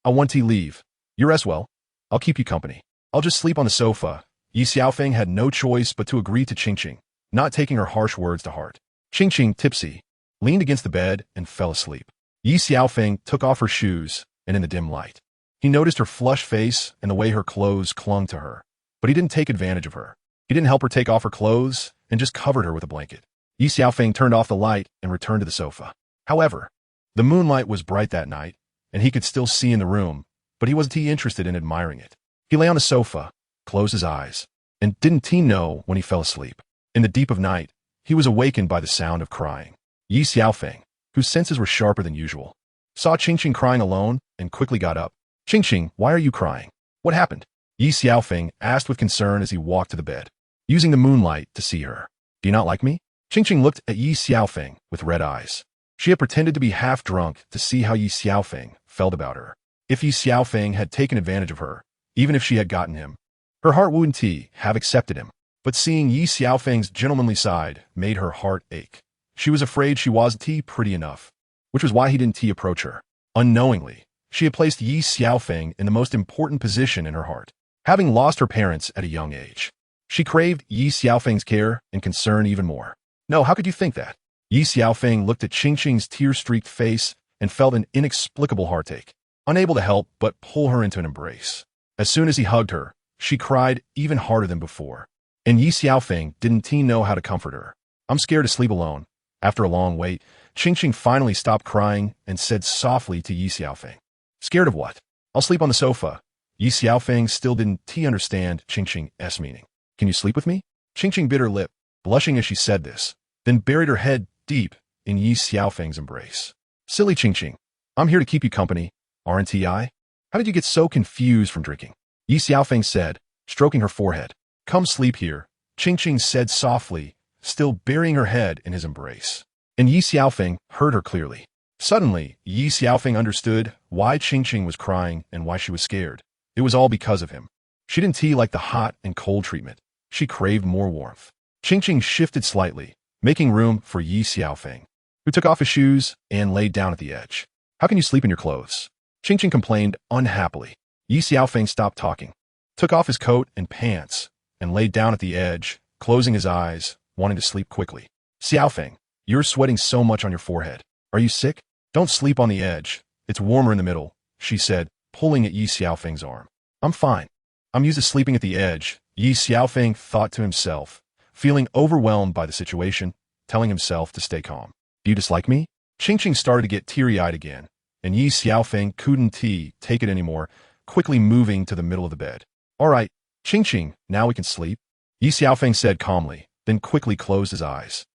I want to leave. You rest well. I'll keep you company. I'll just sleep on the sofa. Ye Xiaofeng had no choice but to agree to Chenxin, not taking her harsh words to heart. Chenxin, tipsy, leaned against the bed and fell asleep. Ye Xiaofeng took off her shoes, and in the dim light, he noticed her flushed face and the way her clothes clung to her. but he didn't take advantage of her. He didn't help her take off her clothes and just covered her with a blanket. Ye Xiaofeng turned off the light and returned to the sofa. However, the moonlight was bright that night, and he could still see in the room, but he wasn't interested in admiring it. He lay on the sofa, closed his eyes, and didn't know when he fell asleep. In the deep of night, he was awakened by the sound of crying. Ye Xiaofeng, whose senses were sharper than usual, saw Qingqing crying alone and quickly got up. "Qingqing, why are you crying? What happened?" Ye Xiaofeng asked with concern as he walked to the bed, using the moonlight to see her. "Do you not like me?" Qingqing looked at Ye Xiaofeng with red eyes. She had pretended to be half drunk to see how Ye Xiaofeng felt about her. If Ye Xiaofeng had taken advantage of her, even if she had gotten him, her heart wouldn't have accepted him. But seeing Ye Xiaofeng's gentlemanly side made her heart ache. She was afraid she wasn't pretty enough, which was why he didn't approach her. Unknowingly, she had placed Ye Xiaofeng in the most important position in her heart. Having lost her parents at a young age, she craved Ye Xiaofeng's care and concern even more. "No, how could you think that?" Ye Xiaofeng looked at Qingqing's tear-streaked face and felt an inexplicable heartache, unable to help but pull her into an embrace. As soon as he hugged her, she cried even harder than before. And Ye Xiaofeng didn't know how to comfort her. "I'm scared to sleep alone." After a long wait, Qingqing finally stopped crying and said softly to Ye Xiaofeng, "Scared of what? I'll sleep on the sofa." Ye Xiaofeng still didn't understand Qingqing's meaning. "Can you sleep with me?" Qingqing bit her lip, blushing as she said this, then buried her head deep in Ye Xiaofeng's embrace. "Silly Qingqing, I'm here to keep you company, aren't I? How did you get so confused from drinking?" Ye Xiaofeng said, stroking her forehead. "Come sleep here," Qingqing said softly, still burying her head in his embrace. And Ye Xiaofeng heard her clearly. Suddenly, Ye Xiaofeng understood why Qingqing was crying and why she was scared. It was all because of him. She didn't like the hot and cold treatment. She craved more warmth. Qingqing shifted slightly, making room for Ye Xiaofeng, who took off his shoes and laid down at the edge. "How can you sleep in your clothes?" Qingqing complained unhappily. Ye Xiaofeng stopped talking, took off his coat and pants, and laid down at the edge, closing his eyes, wanting to sleep quickly. "Xiaofeng, you're sweating so much on your forehead. Are you sick? Don't sleep on the edge. It's warmer in the middle," she said, pulling at Ye Xiaofeng's arm. "I'm fine. I'm used to sleeping at the edge," Ye Xiaofeng thought to himself, feeling overwhelmed by the situation, telling himself to stay calm. "Do you dislike me?" Qingqing started to get teary-eyed again, and Ye Xiaofeng couldn't take it anymore, quickly moving to the middle of the bed. "All right, Qingqing, now we can sleep," Ye Xiaofeng said calmly, then quickly closed his eyes.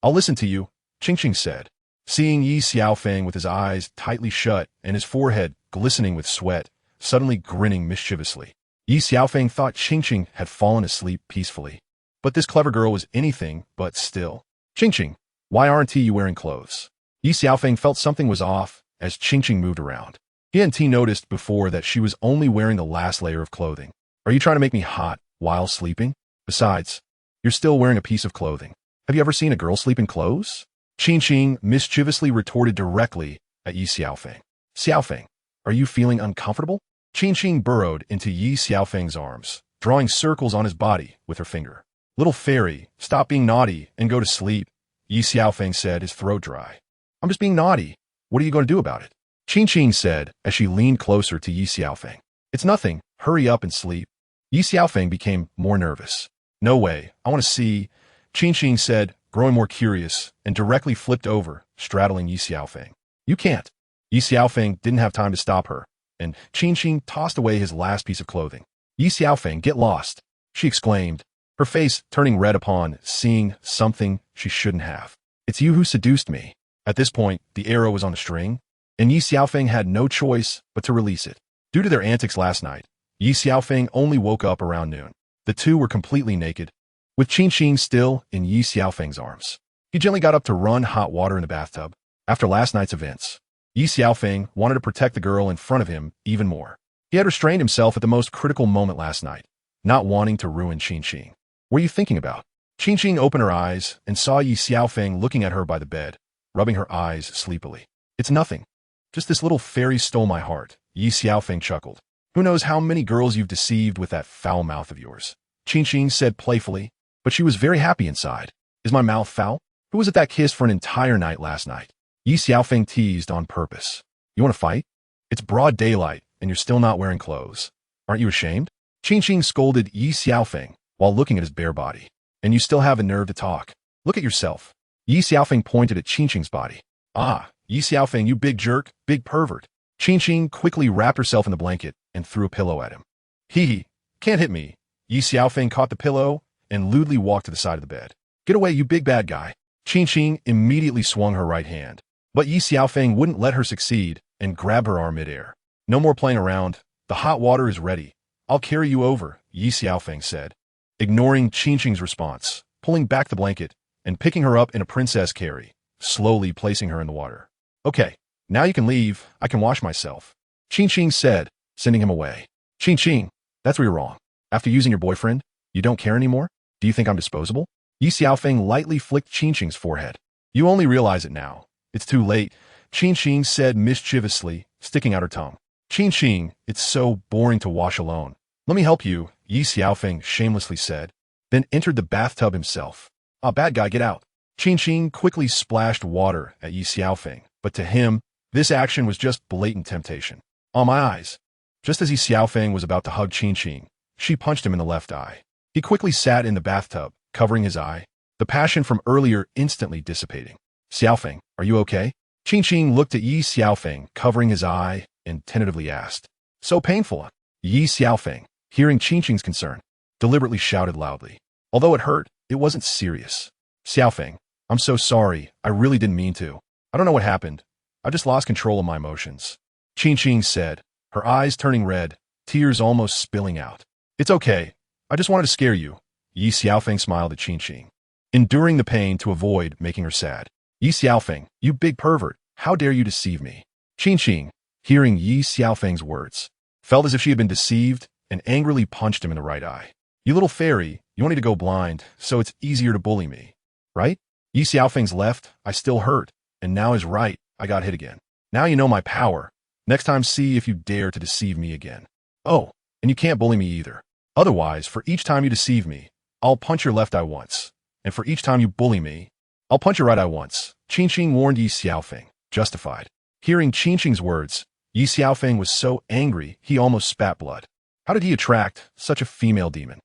I'll listen to you," Qingqing said. Seeing Ye Xiaofeng with his eyes tightly shut and his forehead glistening with sweat, suddenly grinning mischievously, Ye Xiaofeng thought Qingqing had fallen asleep peacefully. But this clever girl was anything but still. "Qingqing, why aren't you wearing clothes?" Ye Xiaofeng felt something was off as Qingqing moved around. He hadn't noticed before that she was only wearing the last layer of clothing. "Are you trying to make me hot while sleeping? Besides, you're still wearing a piece of clothing. Have you ever seen a girl sleep in clothes?" Qingqing mischievously retorted directly at Ye Xiaofeng. "Xiaofeng, are you feeling uncomfortable?" Qingqing burrowed into Ye Xiaofeng's arms, drawing circles on his body with her finger. "Little fairy, stop being naughty and go to sleep," Ye Xiaofeng said, his throat dry. "I'm just being naughty. What are you going to do about it?" Qingqing said as she leaned closer to Ye Xiaofeng. "It's nothing. Hurry up and sleep." Ye Xiaofeng became more nervous. "No way. I want to see," Qingqing said, growing more curious, and directly flipped over, straddling Ye Xiaofeng. "You can't." Ye Xiaofeng didn't have time to stop her, and Qingqing tossed away his last piece of clothing. "Ye Xiaofeng, get lost," she exclaimed, her face turning red upon seeing something she shouldn't have. "It's you who seduced me." At this point, the arrow was on a string, and Ye Xiaofeng had no choice but to release it. Due to their antics last night, Ye Xiaofeng only woke up around noon. The two were completely naked, with Qingqing still in Ye Xiaofeng's arms. He gently got up to run hot water in the bathtub. After last night's events, Ye Xiaofeng wanted to protect the girl in front of him even more. He had restrained himself at the most critical moment last night, not wanting to ruin Qingqing. "What are you thinking about?" Qingqing opened her eyes and saw Ye Xiaofeng looking at her by the bed, rubbing her eyes sleepily. "It's nothing. Just this little fairy stole my heart," Ye Xiaofeng chuckled. "Who knows how many girls you've deceived with that foul mouth of yours?" Qingqing said playfully, but she was very happy inside. "Is my mouth foul? Who was it that kissed for an entire night last night?" Ye Xiaofeng teased on purpose. "You want to fight? It's broad daylight, and you're still not wearing clothes. Aren't you ashamed?" Qingqing scolded Ye Xiaofeng while looking at his bare body. And you still have a nerve to talk. Look at yourself. Ye Xiaofeng pointed at Qingqing's body. Ah, Ye Xiaofeng, you big jerk, big pervert. Qingqing quickly wrapped herself in the blanket and threw a pillow at him. Hee, can't hit me. Ye Xiaofeng caught the pillow and lewdly walked to the side of the bed. Get away, you big bad guy. Qingqing immediately swung her right hand. But Ye Xiaofeng wouldn't let her succeed and grabbed her arm midair. No more playing around. The hot water is ready. I'll carry you over, Ye Xiaofeng said, ignoring Qingqing's response, pulling back the blanket and picking her up in a princess carry, slowly placing her in the water. Okay, now you can leave. I can wash myself, Qingqing said, sending him away. Qingqing, that's where you're wrong. After using your boyfriend, you don't care anymore? Do you think I'm disposable? Ye Xiaofeng lightly flicked Qingqing's forehead. You only realize it now. It's too late, Qingqing said mischievously, sticking out her tongue. Qingqing, it's so boring to wash alone. Let me help you, Ye Xiaofeng shamelessly said, then entered the bathtub himself. Ah, bad guy, get out. Qingqing quickly splashed water at Ye Xiaofeng, but to him, this action was just blatant temptation. On my eyes. Just as Ye Xiaofeng was about to hug Qingqing, she punched him in the left eye. He quickly sat in the bathtub, covering his eye, the passion from earlier instantly dissipating. Xiaofeng, are you okay? Qingqing looked at Ye Xiaofeng, covering his eye, and tentatively asked. So painful. Ye Xiaofeng, hearing Qingqing's concern, deliberately shouted loudly. Although it hurt, it wasn't serious. Xiaofeng, I'm so sorry. I really didn't mean to. I don't know what happened. I just lost control of my emotions. Qingqing said, her eyes turning red, tears almost spilling out. It's okay. I just wanted to scare you. Ye Xiaofeng smiled at Qingqing, enduring the pain to avoid making her sad. Ye Xiaofeng, you big pervert, how dare you deceive me? Qingqing, hearing Ye Xiaofeng's words, felt as if she had been deceived and angrily punched him in the right eye. You little fairy, you want me to go blind, so it's easier to bully me, right? Ye Xiaofeng's left, I still hurt, and now his right, I got hit again. Now you know my power. Next time see if you dare to deceive me again. Oh, and you can't bully me either. Otherwise, for each time you deceive me, I'll punch your left eye once. And for each time you bully me, I'll punch your right eye once. Qingqing warned Ye Xiaofeng, justified. Hearing Qingqing's words, Ye Xiaofeng was so angry he almost spat blood. How did he attract such a female demon?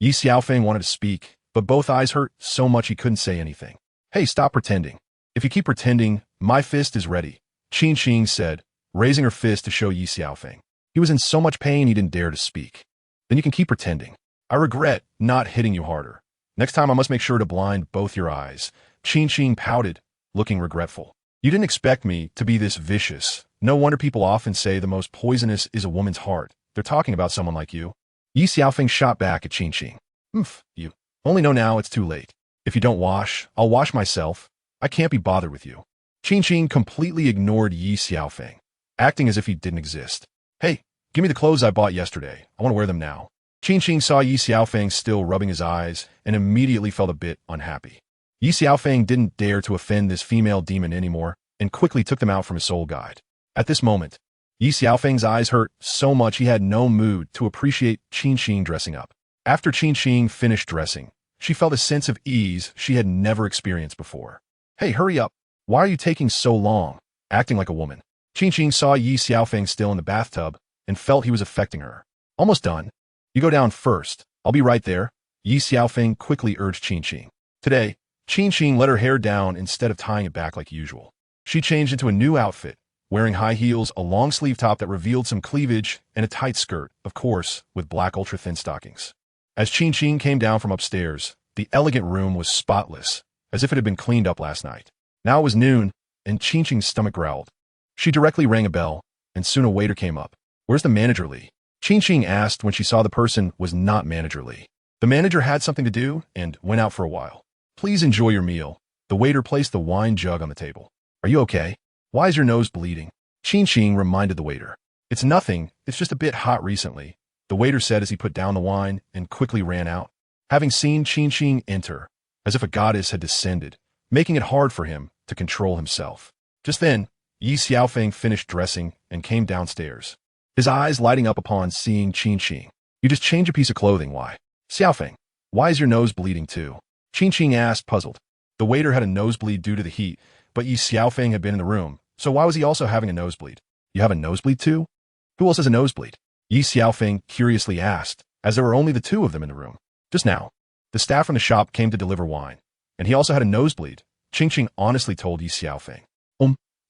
Ye Xiaofeng wanted to speak, but both eyes hurt so much he couldn't say anything. Hey, stop pretending. If you keep pretending, my fist is ready, Qingqing said, raising her fist to show Ye Xiaofeng. He was in so much pain he didn't dare to speak. Then you can keep pretending. I regret not hitting you harder. Next time I must make sure to blind both your eyes. Qingqing pouted, looking regretful. You didn't expect me to be this vicious. No wonder people often say the most poisonous is a woman's heart. They're talking about someone like you. Ye Xiaofeng shot back at Qingqing. You only know now it's too late. If you don't wash, I'll wash myself. I can't be bothered with you. Qingqing completely ignored Ye Xiaofeng, acting as if he didn't exist. Hey, give me the clothes I bought yesterday. I want to wear them now. Qingqing saw Ye Xiaofeng still rubbing his eyes and immediately felt a bit unhappy. Ye Xiaofeng didn't dare to offend this female demon anymore and quickly took them out from his soul guide. At this moment, Ye Xiaofeng's eyes hurt so much he had no mood to appreciate Qingqing dressing up. After Qingqing finished dressing, she felt a sense of ease she had never experienced before. Hey, hurry up. Why are you taking so long? Acting like a woman. Qingqing saw Ye Xiaofeng still in the bathtub and felt he was affecting her. Almost done. You go down first. I'll be right there. Ye Xiaofeng quickly urged Qingqing. Today, Qingqing let her hair down instead of tying it back like usual. She changed into a new outfit, wearing high heels, a long-sleeve top that revealed some cleavage, and a tight skirt, of course, with black ultra-thin stockings. As Qingqing came down from upstairs, the elegant room was spotless, as if it had been cleaned up last night. Now it was noon, and Qingqing's stomach growled. She directly rang a bell, and soon a waiter came up. Where's the manager, Li? Qingqing asked when she saw the person was not manager Li. The manager had something to do and went out for a while. Please enjoy your meal. The waiter placed the wine jug on the table. Are you okay? Why is your nose bleeding? Qingqing reminded the waiter. It's nothing, it's just a bit hot recently, the waiter said as he put down the wine and quickly ran out. Having seen Qingqing enter, as if a goddess had descended, making it hard for him to control himself. Just then, Ye Xiaofeng finished dressing and came downstairs, his eyes lighting up upon seeing Qingqing. You just change a piece of clothing, why? Xiaofeng, why is your nose bleeding too? Qingqing asked, puzzled. The waiter had a nosebleed due to the heat, but Ye Xiaofeng had been in the room, so why was he also having a nosebleed? You have a nosebleed too? Who else has a nosebleed? Ye Xiaofeng curiously asked, as there were only the two of them in the room. Just now, the staff from the shop came to deliver wine, and he also had a nosebleed. Qingqing honestly told Ye Xiaofeng.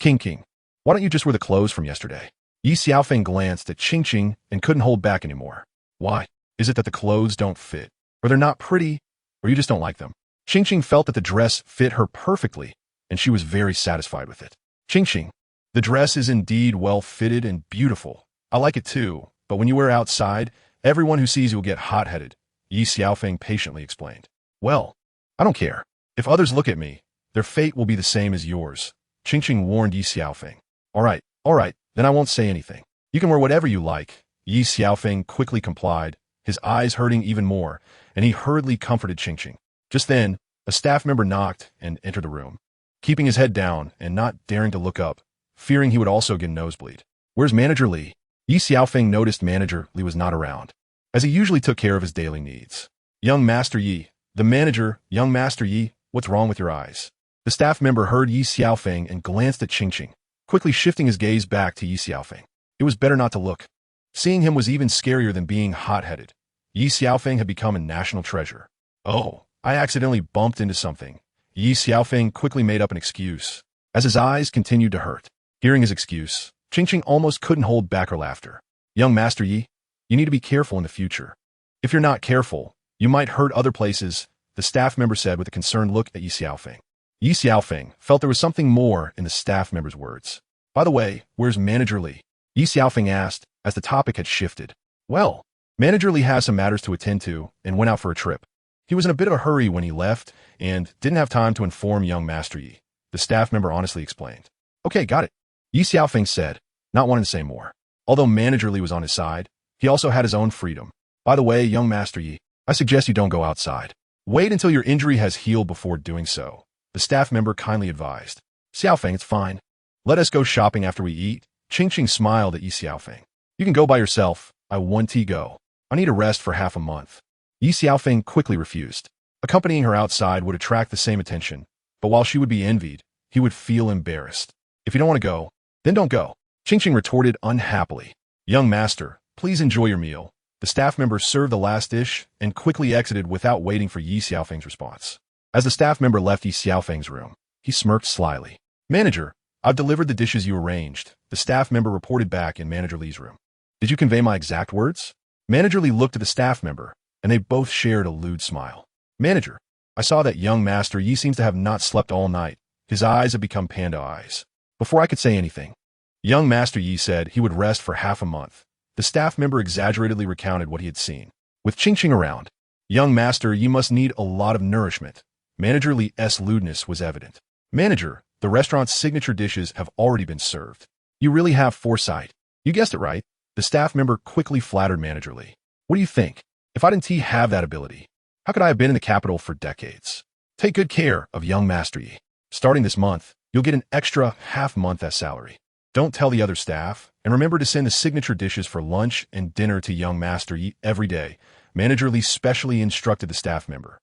King, why don't you just wear the clothes from yesterday? Ye Xiaofeng glanced at Qingqing and couldn't hold back anymore. Why? Is it that the clothes don't fit? Or they're not pretty? Or you just don't like them? Qingqing felt that the dress fit her perfectly, and she was very satisfied with it. Qingqing, the dress is indeed well-fitted and beautiful. I like it too, but when you wear outside, everyone who sees you will get hot-headed, Ye Xiaofeng patiently explained. Well, I don't care. If others look at me, their fate will be the same as yours, Qingqing warned Ye Xiaofeng. All right, then I won't say anything. You can wear whatever you like. Ye Xiaofeng quickly complied, his eyes hurting even more, and he hurriedly comforted Qingqing. Just then, a staff member knocked and entered the room, keeping his head down and not daring to look up, fearing he would also get a nosebleed. Where's Manager Li? Ye Xiaofeng noticed Manager Li was not around, as he usually took care of his daily needs. Young Master Yi, the manager, young Master Yi, what's wrong with your eyes? The staff member heard Ye Xiaofeng and glanced at Qingqing, quickly shifting his gaze back to Ye Xiaofeng. It was better not to look. Seeing him was even scarier than being hot-headed. Ye Xiaofeng had become a national treasure. Oh, I accidentally bumped into something. Ye Xiaofeng quickly made up an excuse, as his eyes continued to hurt. Hearing his excuse, Qingqing almost couldn't hold back her laughter. Young Master Yi, you need to be careful in the future. If you're not careful, you might hurt other places, the staff member said with a concerned look at Ye Xiaofeng. Ye Xiaofeng felt there was something more in the staff member's words. By the way, where's Manager Li? Ye Xiaofeng asked, as the topic had shifted. Well, Manager Li has some matters to attend to and went out for a trip. He was in a bit of a hurry when he left and didn't have time to inform young Master Yi, the staff member honestly explained. Okay, got it, Ye Xiaofeng said, not wanting to say more. Although Manager Li was on his side, he also had his own freedom. By the way, young Master Yi, I suggest you don't go outside. Wait until your injury has healed before doing so, the staff member kindly advised. Xiaofeng, it's fine. Let us go shopping after we eat. Qingqing smiled at Ye Xiaofeng. You can go by yourself. I want to go. I need a rest for half a month. Ye Xiaofeng quickly refused. Accompanying her outside would attract the same attention, but while she would be envied, he would feel embarrassed. If you don't want to go, then don't go, Qingqing retorted unhappily. Young master, please enjoy your meal. The staff member served the last dish and quickly exited without waiting for Ye Xiaofeng's response. As the staff member left Ye Xiaofeng's room, he smirked slyly. Manager, I've delivered the dishes you arranged, the staff member reported back in Manager Li's room. Did you convey my exact words? Manager Li looked at the staff member, and they both shared a lewd smile. Manager, I saw that young Master Yi seems to have not slept all night. His eyes have become panda eyes. Before I could say anything, young Master Yi said he would rest for half a month. The staff member exaggeratedly recounted what he had seen. With Qingqing around, young Master Yi must need a lot of nourishment. Manager Li's lewdness was evident. Manager, the restaurant's signature dishes have already been served. You really have foresight. You guessed it right. The staff member quickly flattered Manager Li. What do you think? If I didn't have that ability, how could I have been in the capital for decades? Take good care of young Master Yi. Starting this month, you'll get an extra half-month as salary. Don't tell the other staff, and remember to send the signature dishes for lunch and dinner to young Master Yi every day. Manager Li specially instructed the staff member.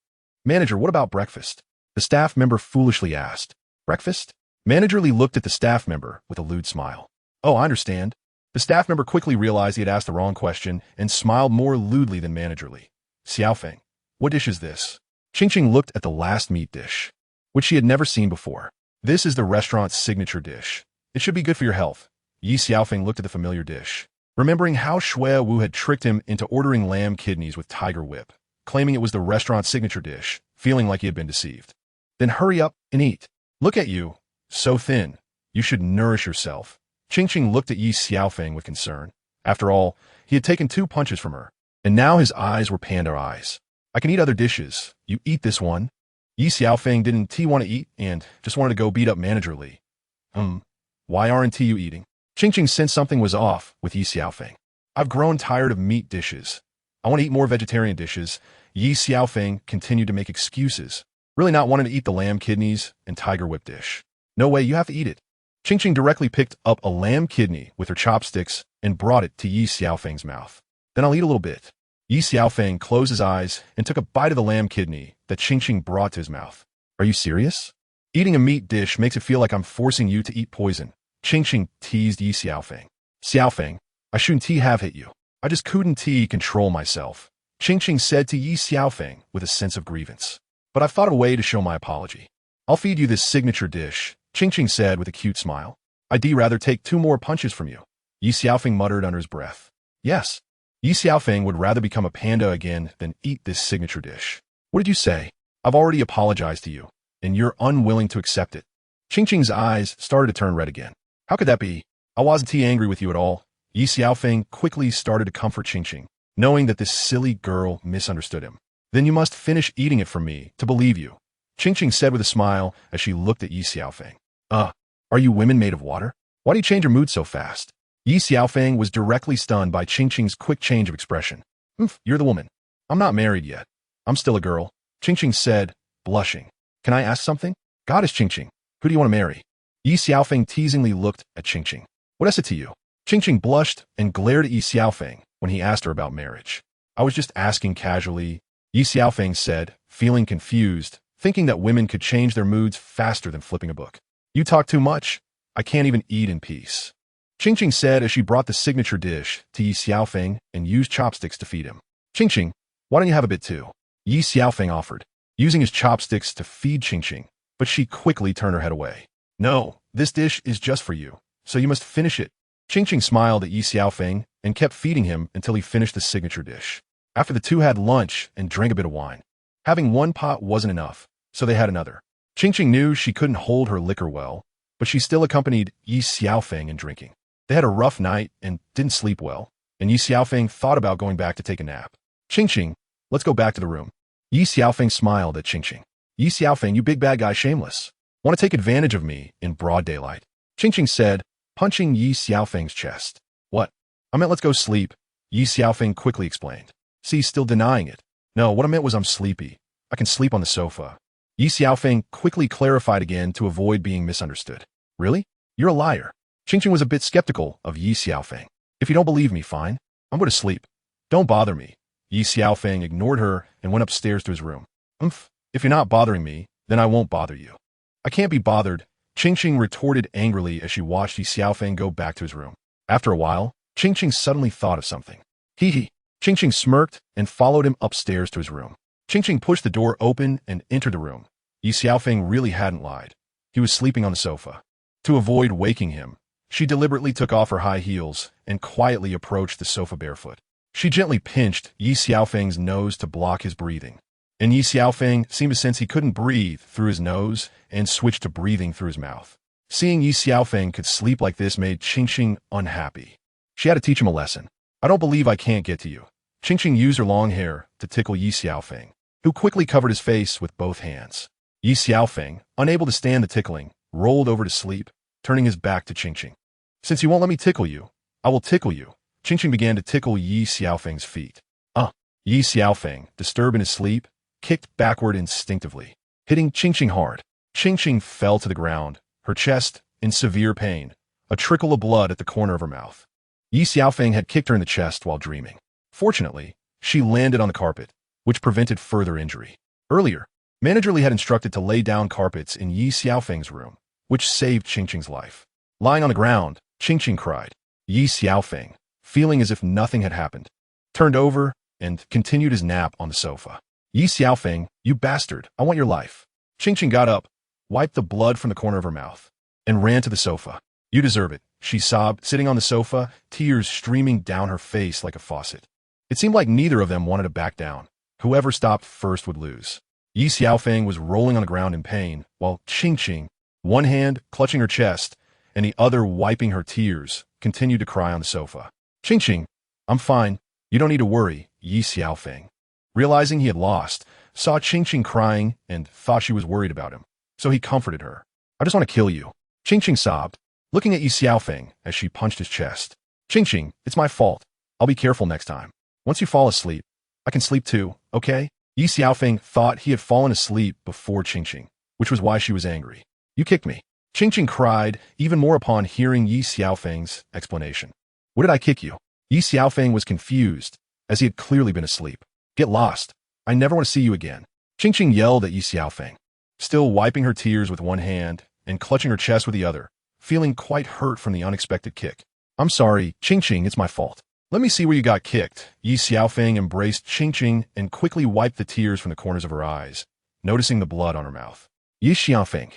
Manager, what about breakfast? The staff member foolishly asked. Breakfast? Manager Li looked at the staff member with a lewd smile. Oh, I understand. The staff member quickly realized he had asked the wrong question and smiled more lewdly than Manager Li. Xiaofeng, what dish is this? Qingqing looked at the last meat dish, which she had never seen before. This is the restaurant's signature dish. It should be good for your health. Ye Xiaofeng looked at the familiar dish, remembering how Shui Wu had tricked him into ordering lamb kidneys with tiger whip, claiming it was the restaurant's signature dish, feeling like he had been deceived. Then hurry up and eat. Look at you, so thin. You should nourish yourself. Qingqing looked at Ye Xiaofeng with concern. After all, he had taken 2 punches from her, and now his eyes were panda eyes. I can eat other dishes. You eat this one. Ye Xiaofeng didn't want to eat and just wanted to go beat up Manager Li. Why aren't you eating? Qingqing sensed something was off with Ye Xiaofeng. I've grown tired of meat dishes. I want to eat more vegetarian dishes. Ye Xiaofeng continued to make excuses, really not wanting to eat the lamb kidneys and tiger whip dish. No way, you have to eat it. Qingqing directly picked up a lamb kidney with her chopsticks and brought it to Ye Xiaofeng's mouth. Then I'll eat a little bit. Ye Xiaofeng closed his eyes and took a bite of the lamb kidney that Qingqing brought to his mouth. Are you serious? Eating a meat dish makes it feel like I'm forcing you to eat poison. Qingqing teased Ye Xiaofeng. Xiaofeng, I shouldn't have hit you. I just couldn't control myself, Qingqing said to Ye Xiaofeng with a sense of grievance. But I've thought of a way to show my apology. I'll feed you this signature dish, Qingqing said with a cute smile. I'd rather take 2 more punches from you, Ye Xiaofeng muttered under his breath. Yes. Ye Xiaofeng would rather become a panda again than eat this signature dish. What did you say? I've already apologized to you, and you're unwilling to accept it. Qingqing's eyes started to turn red again. How could that be? I wasn't angry with you at all. Ye Xiaofeng quickly started to comfort Qingqing, knowing that this silly girl misunderstood him. Then you must finish eating it for me to believe you, Qingqing said with a smile as she looked at Ye Xiaofeng. Are you women made of water? Why do you change your mood so fast? Ye Xiaofeng was directly stunned by Qingqing's quick change of expression. You're the woman. I'm not married yet. I'm still a girl, Qingqing said, blushing. Can I ask something? Goddess Qingqing, who do you want to marry? Ye Xiaofeng teasingly looked at Qingqing. What is it to you? Qingqing blushed and glared at Ye Xiaofeng when he asked her about marriage. I was just asking casually, Ye Xiaofeng said, feeling confused, thinking that women could change their moods faster than flipping a book. You talk too much. I can't even eat in peace, Qingqing said as she brought the signature dish to Ye Xiaofeng and used chopsticks to feed him. Qingqing, why don't you have a bit too? Ye Xiaofeng offered, using his chopsticks to feed Qingqing, but she quickly turned her head away. No, this dish is just for you, so you must finish it. Qingqing smiled at Ye Xiaofeng and kept feeding him until he finished the signature dish. After the two had lunch and drank a bit of wine. Having one pot wasn't enough, so they had another. Qingqing knew she couldn't hold her liquor well, but she still accompanied Ye Xiaofeng in drinking. They had a rough night and didn't sleep well, and Ye Xiaofeng thought about going back to take a nap. Qingqing, let's go back to the room. Ye Xiaofeng smiled at Qingqing. Ye Xiaofeng, you big bad guy, shameless. Want to take advantage of me in broad daylight? Qingqing said, punching Ye Xiaofeng's chest. What? I meant let's go sleep, Ye Xiaofeng quickly explained. See, still denying it. No, what I meant was I'm sleepy. I can sleep on the sofa. Ye Xiaofeng quickly clarified again to avoid being misunderstood. Really? You're a liar. Qingqing was a bit skeptical of Ye Xiaofeng. If you don't believe me, fine. I'm going to sleep. Don't bother me. Ye Xiaofeng ignored her and went upstairs to his room. If you're not bothering me, then I won't bother you. I can't be bothered, Qingqing retorted angrily as she watched Ye Xiaofeng go back to his room. After a while, Qingqing suddenly thought of something. Hee. Qingqing smirked and followed him upstairs to his room. Qingqing pushed the door open and entered the room. Ye Xiaofeng really hadn't lied. He was sleeping on the sofa. To avoid waking him, she deliberately took off her high heels and quietly approached the sofa barefoot. She gently pinched Ye Xiaofeng's nose to block his breathing, and Ye Xiaofeng seemed to sense he couldn't breathe through his nose and switched to breathing through his mouth. Seeing Ye Xiaofeng could sleep like this made Qingqing unhappy. She had to teach him a lesson. I don't believe I can't get to you. Qingqing used her long hair to tickle Ye Xiaofeng, who quickly covered his face with both hands. Ye Xiaofeng, unable to stand the tickling, rolled over to sleep, turning his back to Qingqing. Since you won't let me tickle you, I will tickle you. Qingqing began to tickle Ye Xiaofeng's feet. Ye Xiaofeng, disturbed in his sleep, kicked backward instinctively, hitting Qingqing hard. Qingqing fell to the ground, her chest in severe pain, a trickle of blood at the corner of her mouth. Ye Xiaofeng had kicked her in the chest while dreaming. Fortunately, she landed on the carpet, which prevented further injury. Earlier, Manager Li had instructed to lay down carpets in Ye Xiaofeng's room, which saved Qingqing's life. Lying on the ground, Qingqing cried. Ye Xiaofeng, feeling as if nothing had happened, turned over and continued his nap on the sofa. Ye Xiaofeng, you bastard, I want your life. Qingqing got up, wiped the blood from the corner of her mouth, and ran to the sofa. You deserve it, she sobbed, sitting on the sofa, tears streaming down her face like a faucet. It seemed like neither of them wanted to back down. Whoever stopped first would lose. Ye Xiaofeng was rolling on the ground in pain, while Qingqing, one hand clutching her chest and the other wiping her tears, continued to cry on the sofa. Qingqing, I'm fine. You don't need to worry, Ye Xiaofeng. Realizing he had lost, saw Qingqing crying and thought she was worried about him, so he comforted her. I just want to kill you. Qingqing sobbed, looking at Ye Xiaofeng as she punched his chest. Qingqing, it's my fault. I'll be careful next time. Once you fall asleep, I can sleep too, okay? Ye Xiaofeng thought he had fallen asleep before Qingqing, which was why she was angry. You kicked me. Qingqing cried, even more upon hearing Ye Xiaofeng's explanation. What did I kick you? Ye Xiaofeng was confused, as he had clearly been asleep. Get lost. I never want to see you again. Qingqing yelled at Ye Xiaofeng, still wiping her tears with one hand and clutching her chest with the other, feeling quite hurt from the unexpected kick. I'm sorry, Qingqing, it's my fault. Let me see where you got kicked. Ye Xiaofeng embraced Qingqing and quickly wiped the tears from the corners of her eyes, noticing the blood on her mouth. Ye Xiaofeng,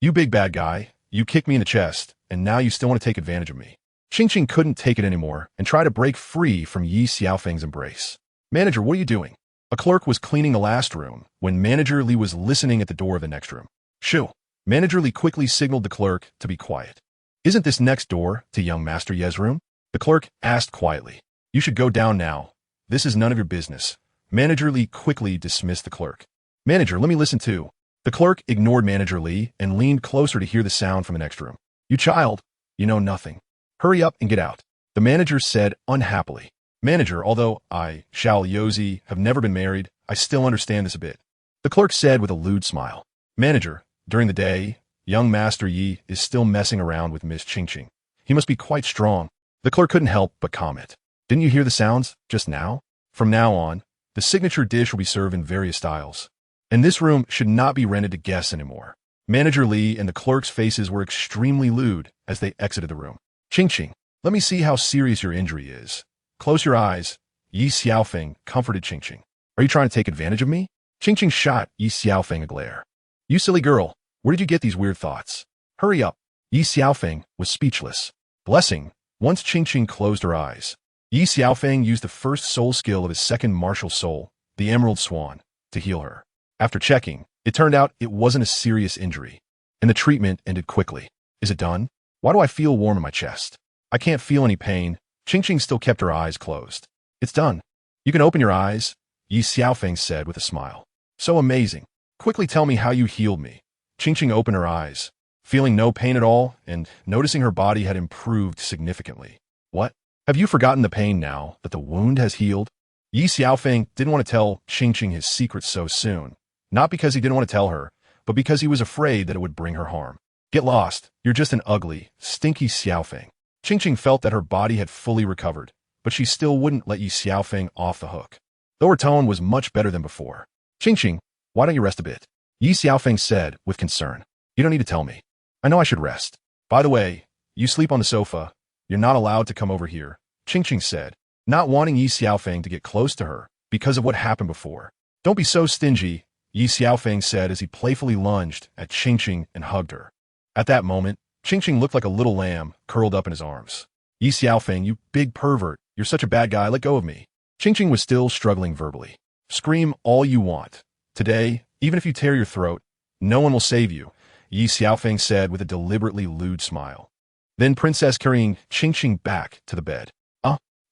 you big bad guy, you kicked me in the chest, and now you still want to take advantage of me. Qingqing couldn't take it anymore and tried to break free from Ye Xiaofeng's embrace. Manager, what are you doing? A clerk was cleaning the last room when Manager Li was listening at the door of the next room. Shoo! Manager Li quickly signaled the clerk to be quiet. Isn't this next door to young Master Ye's room? The clerk asked quietly. You should go down now. This is none of your business. Manager Li quickly dismissed the clerk. Manager, let me listen too. The clerk ignored Manager Li and leaned closer to hear the sound from the next room. You child, you know nothing. Hurry up and get out. The manager said unhappily. Manager, although I, Shao Yozi, have never been married, I still understand this a bit. The clerk said with a lewd smile. Manager, during the day, young Master Yi is still messing around with Miss Qingqing. He must be quite strong. The clerk couldn't help but comment. Didn't you hear the sounds just now? From now on, the signature dish will be served in various styles. And this room should not be rented to guests anymore. Manager Li and the clerk's faces were extremely lewd as they exited the room. Qingqing, let me see how serious your injury is. Close your eyes. Ye Xiaofeng comforted Qingqing. Are you trying to take advantage of me? Qingqing shot Ye Xiaofeng a glare. You silly girl, where did you get these weird thoughts? Hurry up. Ye Xiaofeng was speechless. Blessing, once Qingqing closed her eyes. Ye Xiaofeng used the first soul skill of his second martial soul, the Emerald Swan, to heal her. After checking, it turned out it wasn't a serious injury, and the treatment ended quickly. Is it done? Why do I feel warm in my chest? I can't feel any pain. Qingqing still kept her eyes closed. It's done. You can open your eyes, Ye Xiaofeng said with a smile. So amazing. Quickly tell me how you healed me. Qingqing opened her eyes, feeling no pain at all and noticing her body had improved significantly. What? Have you forgotten the pain now that the wound has healed? Ye Xiaofeng didn't want to tell Qingqing his secret so soon, not because he didn't want to tell her, but because he was afraid that it would bring her harm. Get lost. You're just an ugly, stinky Xiaofeng. Qingqing felt that her body had fully recovered, but she still wouldn't let Ye Xiaofeng off the hook, though her tone was much better than before. Qingqing, why don't you rest a bit? Ye Xiaofeng said with concern. You don't need to tell me. I know I should rest. By the way, you sleep on the sofa. You're not allowed to come over here, Qingqing said, not wanting Ye Xiaofeng to get close to her because of what happened before. Don't be so stingy, Ye Xiaofeng said as he playfully lunged at Qingqing and hugged her. At that moment, Qingqing looked like a little lamb curled up in his arms. Ye Xiaofeng, you big pervert, you're such a bad guy, let go of me. Qingqing was still struggling verbally. Scream all you want. Today, even if you tear your throat, no one will save you, Ye Xiaofeng said with a deliberately lewd smile. Then Princess carrying Qingqing back to the bed.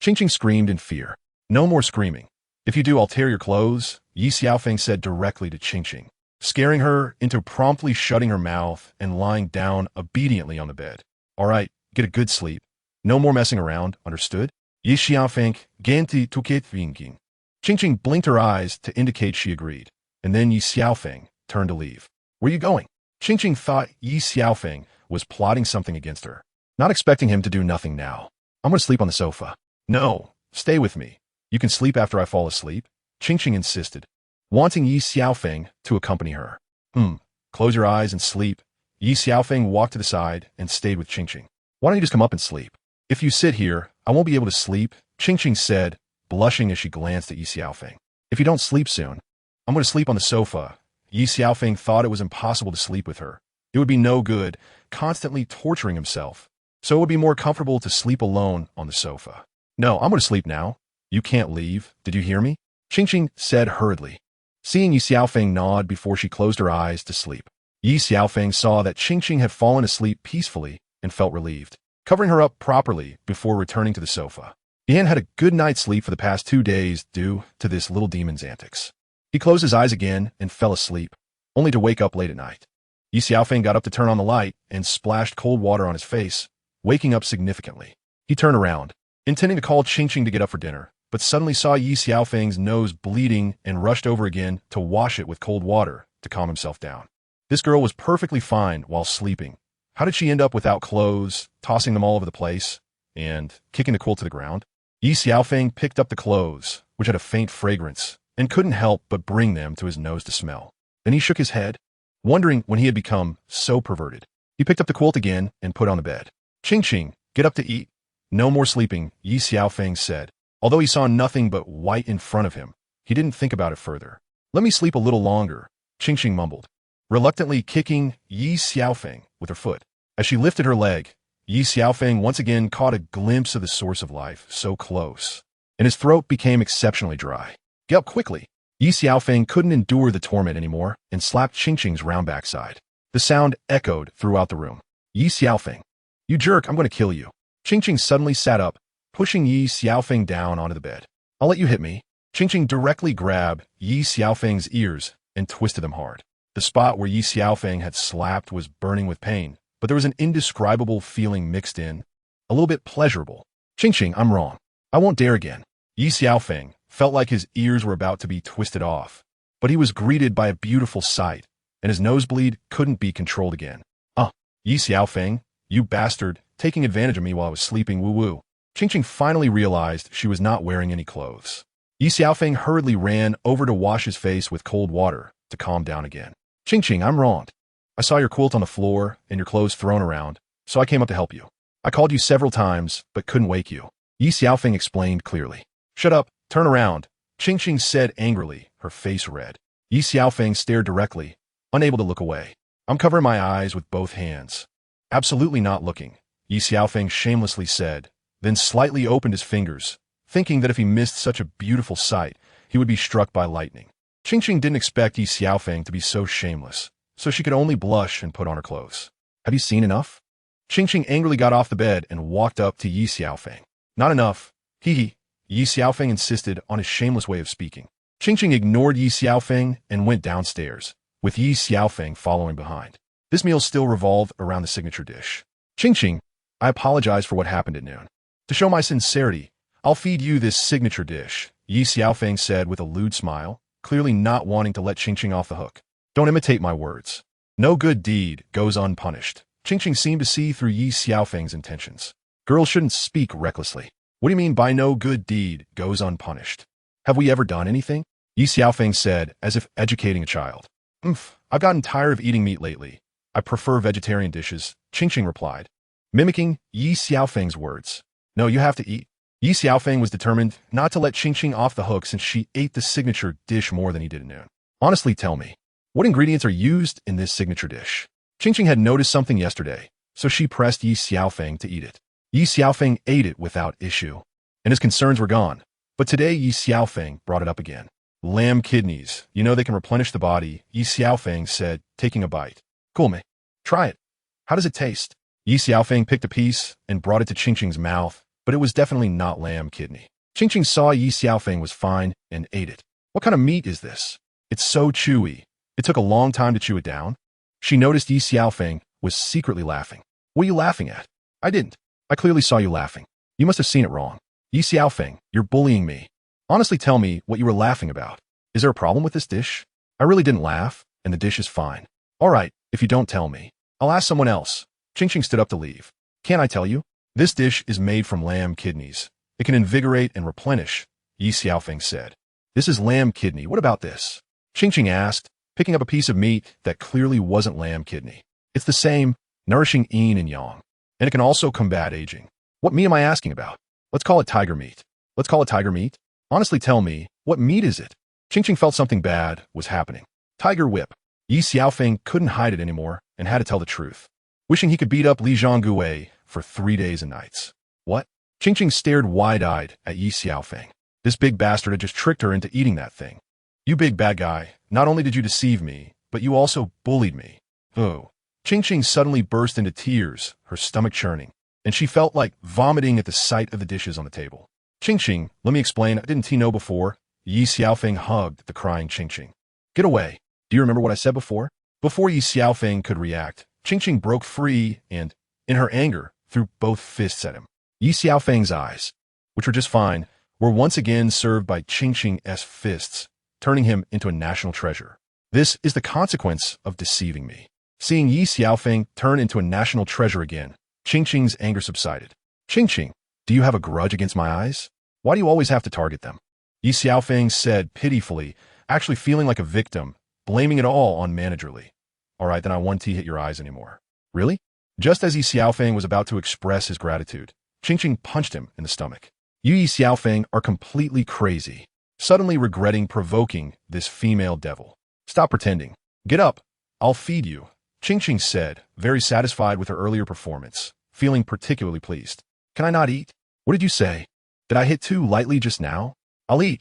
Qingqing screamed in fear. No more screaming. If you do, I'll tear your clothes, Ye Xiaofeng said directly to Qingqing, scaring her into promptly shutting her mouth and lying down obediently on the bed. All right, get a good sleep. No more messing around, understood? Ye Xiaofeng genti tuket winking. Qingqing blinked her eyes to indicate she agreed, and then Ye Xiaofeng turned to leave. Where are you going? Qingqing thought Ye Xiaofeng was plotting something against her, not expecting him to do nothing now. I'm going to sleep on the sofa. No, stay with me. You can sleep after I fall asleep, Qingqing insisted, wanting Ye Xiaofeng to accompany her. Close your eyes and sleep. Ye Xiaofeng walked to the side and stayed with Qingqing. Why don't you just come up and sleep? If you sit here, I won't be able to sleep, Qingqing said, blushing as she glanced at Ye Xiaofeng. If you don't sleep soon, I'm going to sleep on the sofa. Ye Xiaofeng thought it was impossible to sleep with her. It would be no good, constantly torturing himself. So it would be more comfortable to sleep alone on the sofa. No, I'm going to sleep now. You can't leave. Did you hear me? Qingqing said hurriedly, seeing Ye Xiaofeng nod before she closed her eyes to sleep. Ye Xiaofeng saw that Qingqing had fallen asleep peacefully and felt relieved, covering her up properly before returning to the sofa. He hadn't had a good night's sleep for the past 2 days due to this little demon's antics. He closed his eyes again and fell asleep, only to wake up late at night. Ye Xiaofeng got up to turn on the light and splashed cold water on his face, waking up significantly. He turned around, intending to call Qingqing to get up for dinner, but suddenly saw Ye Xiaofeng's nose bleeding and rushed over again to wash it with cold water to calm himself down. This girl was perfectly fine while sleeping. How did she end up without clothes, tossing them all over the place, and kicking the quilt to the ground? Ye Xiaofeng picked up the clothes, which had a faint fragrance, and couldn't help but bring them to his nose to smell. Then he shook his head, wondering when he had become so perverted. He picked up the quilt again and put on the bed. Qingqing, get up to eat. No more sleeping, Ye Xiaofeng said. Although he saw nothing but white in front of him, he didn't think about it further. Let me sleep a little longer, Qingqing mumbled, reluctantly kicking Ye Xiaofeng with her foot. As she lifted her leg, Ye Xiaofeng once again caught a glimpse of the source of life, so close, and his throat became exceptionally dry. Get up quickly. Ye Xiaofeng couldn't endure the torment anymore and slapped Qingqing's round backside. The sound echoed throughout the room. Ye Xiaofeng, you jerk, I'm going to kill you. Qingqing suddenly sat up, pushing Ye Xiaofeng down onto the bed. I'll let you hit me. Qingqing directly grabbed Ye Xiaofeng's ears and twisted them hard. The spot where Ye Xiaofeng had slapped was burning with pain, but there was an indescribable feeling mixed in, a little bit pleasurable. Qingqing, I'm wrong. I won't dare again. Ye Xiaofeng felt like his ears were about to be twisted off, but he was greeted by a beautiful sight, and his nosebleed couldn't be controlled again. Ye Xiaofeng, you bastard, taking advantage of me while I was sleeping, woo-woo. Qingqing finally realized she was not wearing any clothes. Ye Xiaofeng hurriedly ran over to wash his face with cold water to calm down again. Qingqing, I'm wrong. I saw your quilt on the floor and your clothes thrown around, so I came up to help you. I called you several times, but couldn't wake you. Ye Xiaofeng explained clearly. Shut up, turn around, Qingqing said angrily, her face red. Ye Xiaofeng stared directly, unable to look away. I'm covering my eyes with both hands. Absolutely not looking, Ye Xiaofeng shamelessly said, then slightly opened his fingers, thinking that if he missed such a beautiful sight, he would be struck by lightning. Qingqing didn't expect Ye Xiaofeng to be so shameless, so she could only blush and put on her clothes. Have you seen enough? Qingqing angrily got off the bed and walked up to Ye Xiaofeng. Not enough. Hee. Ye Xiaofeng insisted on his shameless way of speaking. Qingqing ignored Ye Xiaofeng and went downstairs, with Ye Xiaofeng following behind. This meal still revolved around the signature dish. Qingqing, I apologize for what happened at noon. To show my sincerity, I'll feed you this signature dish, Ye Xiaofeng said with a lewd smile, clearly not wanting to let Qingqing off the hook. Don't imitate my words. No good deed goes unpunished. Qingqing seemed to see through Ye Xiaofeng's intentions. Girls shouldn't speak recklessly. What do you mean by no good deed goes unpunished? Have we ever done anything? Ye Xiaofeng said, as if educating a child. I've gotten tired of eating meat lately. I prefer vegetarian dishes, Qingqing replied, mimicking Ye Xiaofeng's words. No, you have to eat. Ye Xiaofeng was determined not to let Qingqing off the hook since she ate the signature dish more than he did at noon. Honestly, tell me, what ingredients are used in this signature dish? Qingqing had noticed something yesterday, so she pressed Ye Xiaofeng to eat it. Ye Xiaofeng ate it without issue, and his concerns were gone. But today Ye Xiaofeng brought it up again. Lamb kidneys, you know they can replenish the body, Ye Xiaofeng said, taking a bite. Cool, me. Try it. How does it taste? Ye Xiaofeng picked a piece and brought it to Qingqing's mouth, but it was definitely not lamb kidney. Qingqing saw Ye Xiaofeng was fine and ate it. What kind of meat is this? It's so chewy. It took a long time to chew it down. She noticed Ye Xiaofeng was secretly laughing. What are you laughing at? I didn't. I clearly saw you laughing. You must have seen it wrong. Ye Xiaofeng, you're bullying me. Honestly, tell me what you were laughing about. Is there a problem with this dish? I really didn't laugh, and the dish is fine. All right, if you don't tell me, I'll ask someone else. Qingqing stood up to leave. Can't I tell you? This dish is made from lamb kidneys. It can invigorate and replenish, Ye Xiaofeng said. This is lamb kidney. What about this? Qingqing asked, picking up a piece of meat that clearly wasn't lamb kidney. It's the same, nourishing yin and yang. And it can also combat aging. What meat am I asking about? Let's call it tiger meat. Let's call it tiger meat? Honestly, tell me, what meat is it? Qingqing felt something bad was happening. Tiger whip. Ye Xiaofeng couldn't hide it anymore and had to tell the truth, wishing he could beat up Li Zhonggui for 3 days and nights. What? Qingqing stared wide-eyed at Ye Xiaofeng. This big bastard had just tricked her into eating that thing. You big bad guy, not only did you deceive me, but you also bullied me. Oh. Qingqing suddenly burst into tears, her stomach churning, and she felt like vomiting at the sight of the dishes on the table. Qingqing, let me explain, didn't he know before? Ye Xiaofeng hugged the crying Qingqing. Get away. Do you remember what I said before? Before Ye Xiaofeng could react, Qingqing broke free and, in her anger, threw both fists at him. Ye Xiaofeng's eyes, which were just fine, were once again served by Qingqing's fists, turning him into a national treasure. This is the consequence of deceiving me. Seeing Ye Xiaofeng turn into a national treasure again, Qingqing's anger subsided. Qingqing, do you have a grudge against my eyes? Why do you always have to target them? Ye Xiaofeng said pitifully, actually feeling like a victim, blaming it all on managerly. All right, then I won't hit your eyes anymore. Really? Just as Ye Xiaofeng was about to express his gratitude, Qingqing punched him in the stomach. You Ye Xiaofeng are completely crazy. Suddenly regretting provoking this female devil. Stop pretending. Get up. I'll feed you, Qingqing said, very satisfied with her earlier performance, feeling particularly pleased. Can I not eat? What did you say? Did I hit too lightly just now? I'll eat.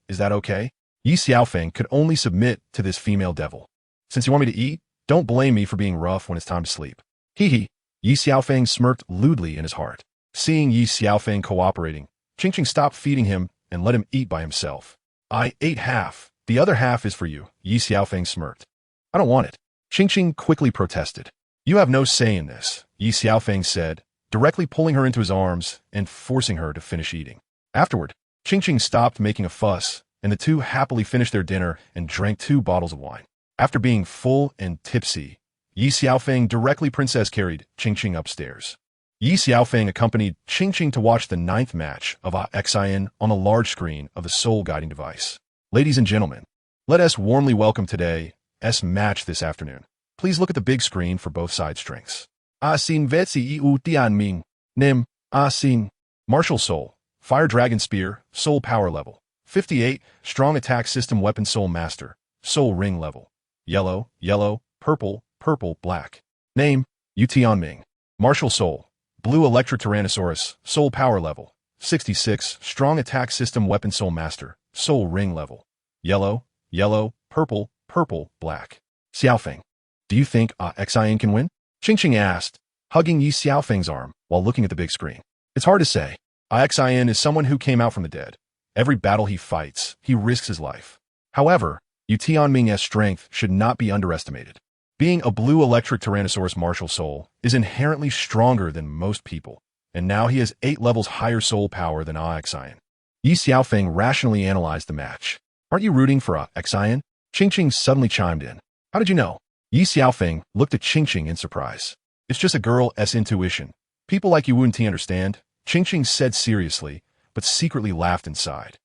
Is that okay? Ye Xiaofeng could only submit to this female devil. Since you want me to eat, don't blame me for being rough when it's time to sleep. Hee. Ye Xiaofeng smirked lewdly in his heart. Seeing Ye Xiaofeng cooperating, Qingqing stopped feeding him and let him eat by himself. I ate half. The other half is for you, Ye Xiaofeng smirked. I don't want it. Qingqing quickly protested. You have no say in this, Ye Xiaofeng said, directly pulling her into his arms and forcing her to finish eating. Afterward, Qingqing stopped making a fuss, and the two happily finished their dinner and drank 2 bottles of wine. After being full and tipsy, Ye Xiaofeng directly princess carried Qingqing upstairs. Ye Xiaofeng accompanied Qingqing to watch the 9th match of awaken on the large screen of the soul guiding device. Ladies and gentlemen, let us warmly welcome today's match this afternoon. Please look at the big screen for both side strengths. Asin Vetsi Iu Tianming, Nim, Asin, Martial Soul, Fire Dragon Spear, Soul Power Level, 58, Strong Attack System Weapon Soul Master, Soul Ring Level, Yellow, Purple, Black. Name, Yu Tianming, Martial Soul, Blue Electric Tyrannosaurus, Soul Power Level, 66, Strong Attack System Weapon Soul Master, Soul Ring Level, Yellow, Purple, Black. Xiaofeng, do you think awaken can win? Qingqing asked, hugging Ye Xiaofeng's arm while looking at the big screen. It's hard to say. Awaken is someone who came out from the dead. Every battle he fights, he risks his life. However, Yu Tianming's strength should not be underestimated. Being a blue electric Tyrannosaurus martial soul is inherently stronger than most people, and now he has 8 levels higher soul power than awaken. Ye Xiaofeng rationally analyzed the match. Aren't you rooting for awaken? Qingqing suddenly chimed in. How did you know? Ye Xiaofeng looked at Qingqing in surprise. It's just a girl's intuition. People like you wouldn't understand, Qingqing said seriously, but secretly laughed inside.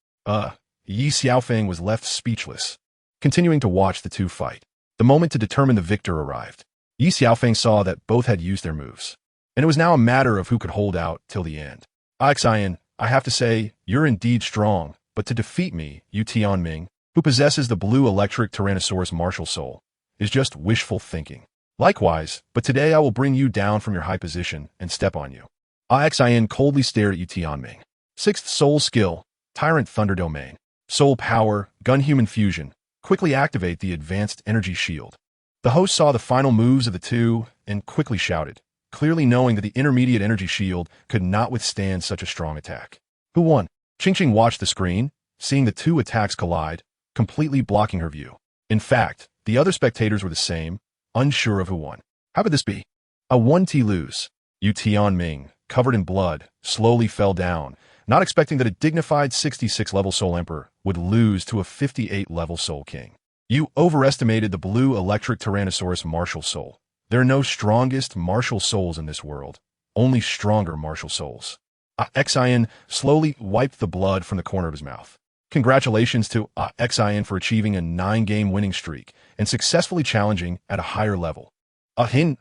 Ye Xiaofeng was left speechless, continuing to watch the two fight. The moment to determine the victor arrived. Ye Xiaofeng saw that both had used their moves, and it was now a matter of who could hold out till the end. Awaken, I have to say, you're indeed strong, but to defeat me, Yu Tianming, who possesses the blue electric Tyrannosaurus martial soul, is just wishful thinking. Likewise, but today I will bring you down from your high position and step on you. Awaken coldly stared at Yu Tianming. 6th Soul Skill, Tyrant Thunder Domain. Soul Power, Gun Human Fusion. Quickly activate the Advanced Energy Shield. The host saw the final moves of the two and quickly shouted, clearly knowing that the Intermediate Energy Shield could not withstand such a strong attack. Who won? Qingqing watched the screen, seeing the two attacks collide, completely blocking her view. In fact, the other spectators were the same, unsure of who won. How could this be? A 1T lose. Yu Tianming, covered in blood, slowly fell down, not expecting that a dignified 66-level Soul Emperor would lose to a 58-level Soul King. You overestimated the blue electric Tyrannosaurus martial soul. There are no strongest martial souls in this world, only stronger martial souls. Awaken slowly wiped the blood from the corner of his mouth. Congratulations to Awaken for achieving a 9-game winning streak and successfully challenging at a higher level. Ahin.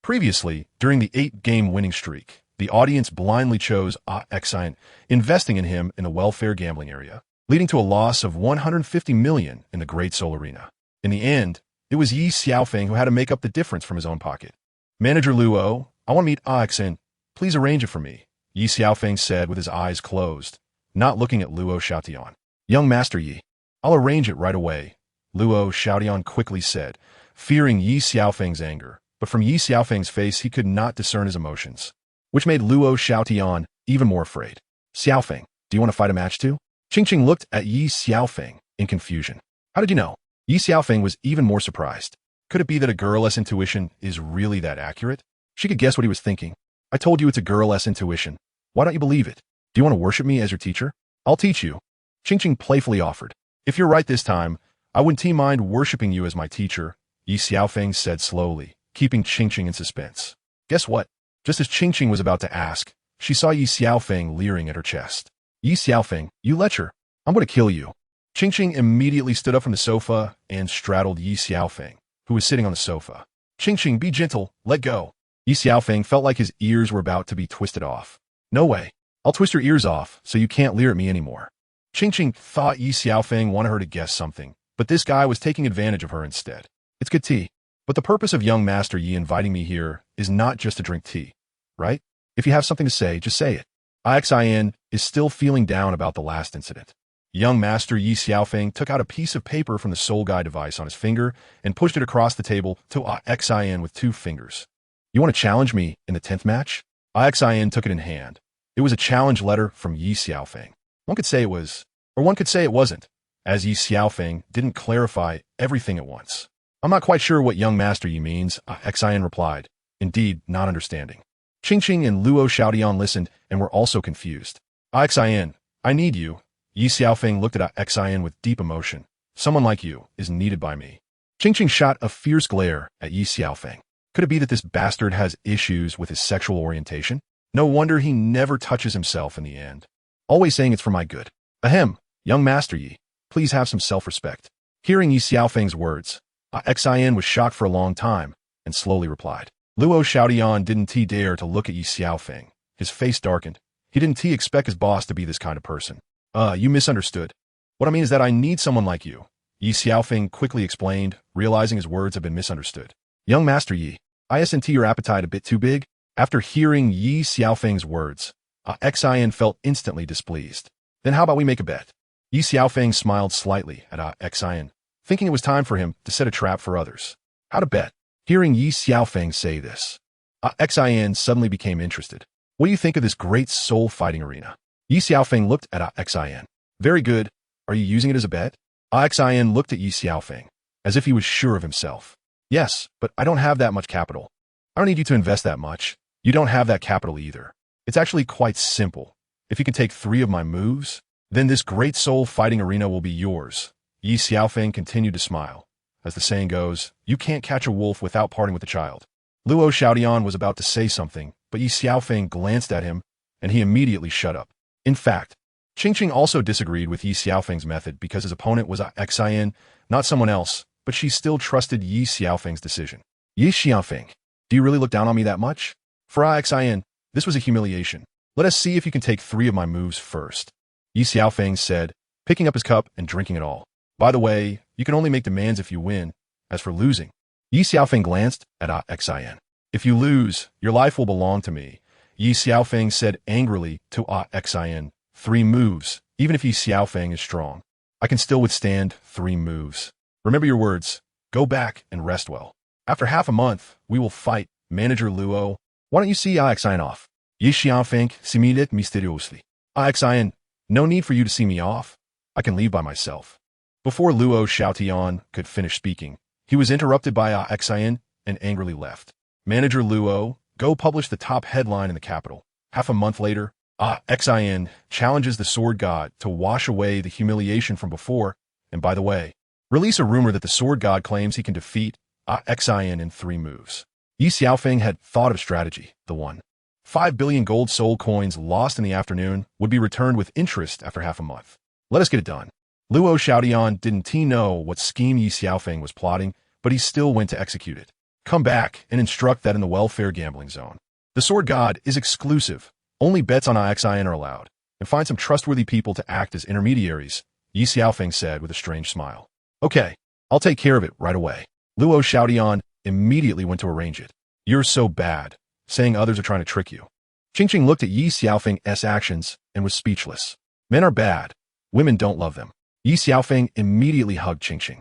Previously, during the 8-game winning streak, the audience blindly chose Awaken, investing in him in the welfare gambling area, leading to a loss of 150 million in the Great Soul Arena. In the end, it was Ye Xiaofeng who had to make up the difference from his own pocket. Manager Luo, I want to meet Awaken. Please arrange it for me, Ye Xiaofeng said with his eyes closed, not looking at Luo Xiaotian. Young Master Yi, I'll arrange it right away, Luo Xiaotian quickly said, fearing Ye Xiaofeng's anger, but from Ye Xiaofeng's face he could not discern his emotions, which made Luo Xiaotian even more afraid. Xiaofeng, do you want to fight a match too? Qingqing looked at Ye Xiaofeng in confusion. How did you know? Ye Xiaofeng was even more surprised. Could it be that a girl's intuition is really that accurate? She could guess what he was thinking. I told you it's a girl's intuition. Why don't you believe it? Do you want to worship me as your teacher? I'll teach you. Qingqing playfully offered. If you're right this time, I wouldn't mind worshipping you as my teacher, Ye Xiaofeng said slowly, keeping Qingqing in suspense. Guess what? Just as Qingqing was about to ask, she saw Ye Xiaofeng leering at her chest. Ye Xiaofeng, you lecher. I'm going to kill you. Qingqing immediately stood up from the sofa and straddled Ye Xiaofeng, who was sitting on the sofa. Qingqing, be gentle, let go. Ye Xiaofeng felt like his ears were about to be twisted off. No way. I'll twist your ears off so you can't leer at me anymore. Qingqing thought Ye Xiaofeng wanted her to guess something, but this guy was taking advantage of her instead. It's good tea. But the purpose of young Master Yi inviting me here is not just to drink tea, right? If you have something to say, just say it. Ixin is still feeling down about the last incident. Young Master Ye Xiaofeng took out a piece of paper from the soul guide device on his finger and pushed it across the table to Ixin with 2 fingers. You want to challenge me in the 10th match? Ixin took it in hand. It was a challenge letter from Ye Xiaofeng. One could say it was, or one could say it wasn't, as Ye Xiaofeng didn't clarify everything at once. I'm not quite sure what young Master Yi means, Xian replied, indeed not understanding. Qingqing and Luo Xiaotian listened and were also confused. Xian, I need you. Ye Xiaofeng looked at Xian with deep emotion. Someone like you is needed by me. Qingqing shot a fierce glare at Ye Xiaofeng. Could it be that this bastard has issues with his sexual orientation? No wonder he never touches himself in the end. Always saying it's for my good. Ahem, young Master Yi, please have some self-respect. Hearing Ye Xiaofeng's words, Xian was shocked for a long time and slowly replied. Luo Xiaotian didn't dare to look at Ye Xiaofeng. His face darkened. He didn't expect his boss to be this kind of person. You misunderstood. What I mean is that I need someone like you. Ye Xiaofeng quickly explained, realizing his words had been misunderstood. Young Master Yi, isn't your appetite a bit too big? After hearing Ye Xiaofeng's words, Xian felt instantly displeased. Then how about we make a bet? Ye Xiaofeng smiled slightly at Xian, thinking it was time for him to set a trap for others. How to bet? Hearing Ye Xiaofeng say this, Xian suddenly became interested. What do you think of this great soul fighting arena? Ye Xiaofeng looked at Xian. Very good. Are you using it as a bet? Xian looked at Ye Xiaofeng, as if he was sure of himself. Yes, but I don't have that much capital. I don't need you to invest that much. You don't have that capital either. It's actually quite simple. If you can take 3 of my moves, then this great soul fighting arena will be yours. Ye Xiaofeng continued to smile. As the saying goes, you can't catch a wolf without parting with the child. Luo Xiaotian was about to say something, but Ye Xiaofeng glanced at him, and he immediately shut up. In fact, Qingqing also disagreed with Ye Xiaofeng's method because his opponent was Xian, not someone else, but she still trusted Ye Xiaofeng's decision. Ye Xiaofeng, do you really look down on me that much? For Xian, this was a humiliation. Let us see if you can take 3 of my moves first. Ye Xiaofeng said, picking up his cup and drinking it all. By the way, you can only make demands if you win. As for losing, Ye Xiaofeng glanced at Xian. If you lose, your life will belong to me. Ye Xiaofeng said angrily to Xian, 3 moves, even if Ye Xiaofeng is strong. I can still withstand 3 moves. Remember your words. Go back and rest well. After half a month, we will fight. Manager Luo, why don't you see Xian off? Ye Xiaofeng similed mysteriously. Xian, no need for you to see me off. I can leave by myself. Before Luo Xiaotian could finish speaking, he was interrupted by Xian and angrily left. Manager Luo, go publish the top headline in the capital. Half a month later, Xian challenges the sword god to wash away the humiliation from before, and by the way, release a rumor that the sword god claims he can defeat Xian in 3 moves. Ye Xiaofeng had thought of strategy, the one. 5 billion gold soul coins lost in the afternoon would be returned with interest after half a month. Let us get it done. Luo Xiaotian didn't know what scheme Ye Xiaofeng was plotting, but he still went to execute it. Come back and instruct that in the welfare gambling zone. The sword god is exclusive. Only bets on Xian are allowed. And find some trustworthy people to act as intermediaries, Ye Xiaofeng said with a strange smile. Okay, I'll take care of it right away. Luo Xiaotian immediately went to arrange it. You're so bad, saying others are trying to trick you. Qingqing looked at Ye Xiaofeng's actions and was speechless. Men are bad. Women don't love them. Ye Xiaofeng immediately hugged Qingqing.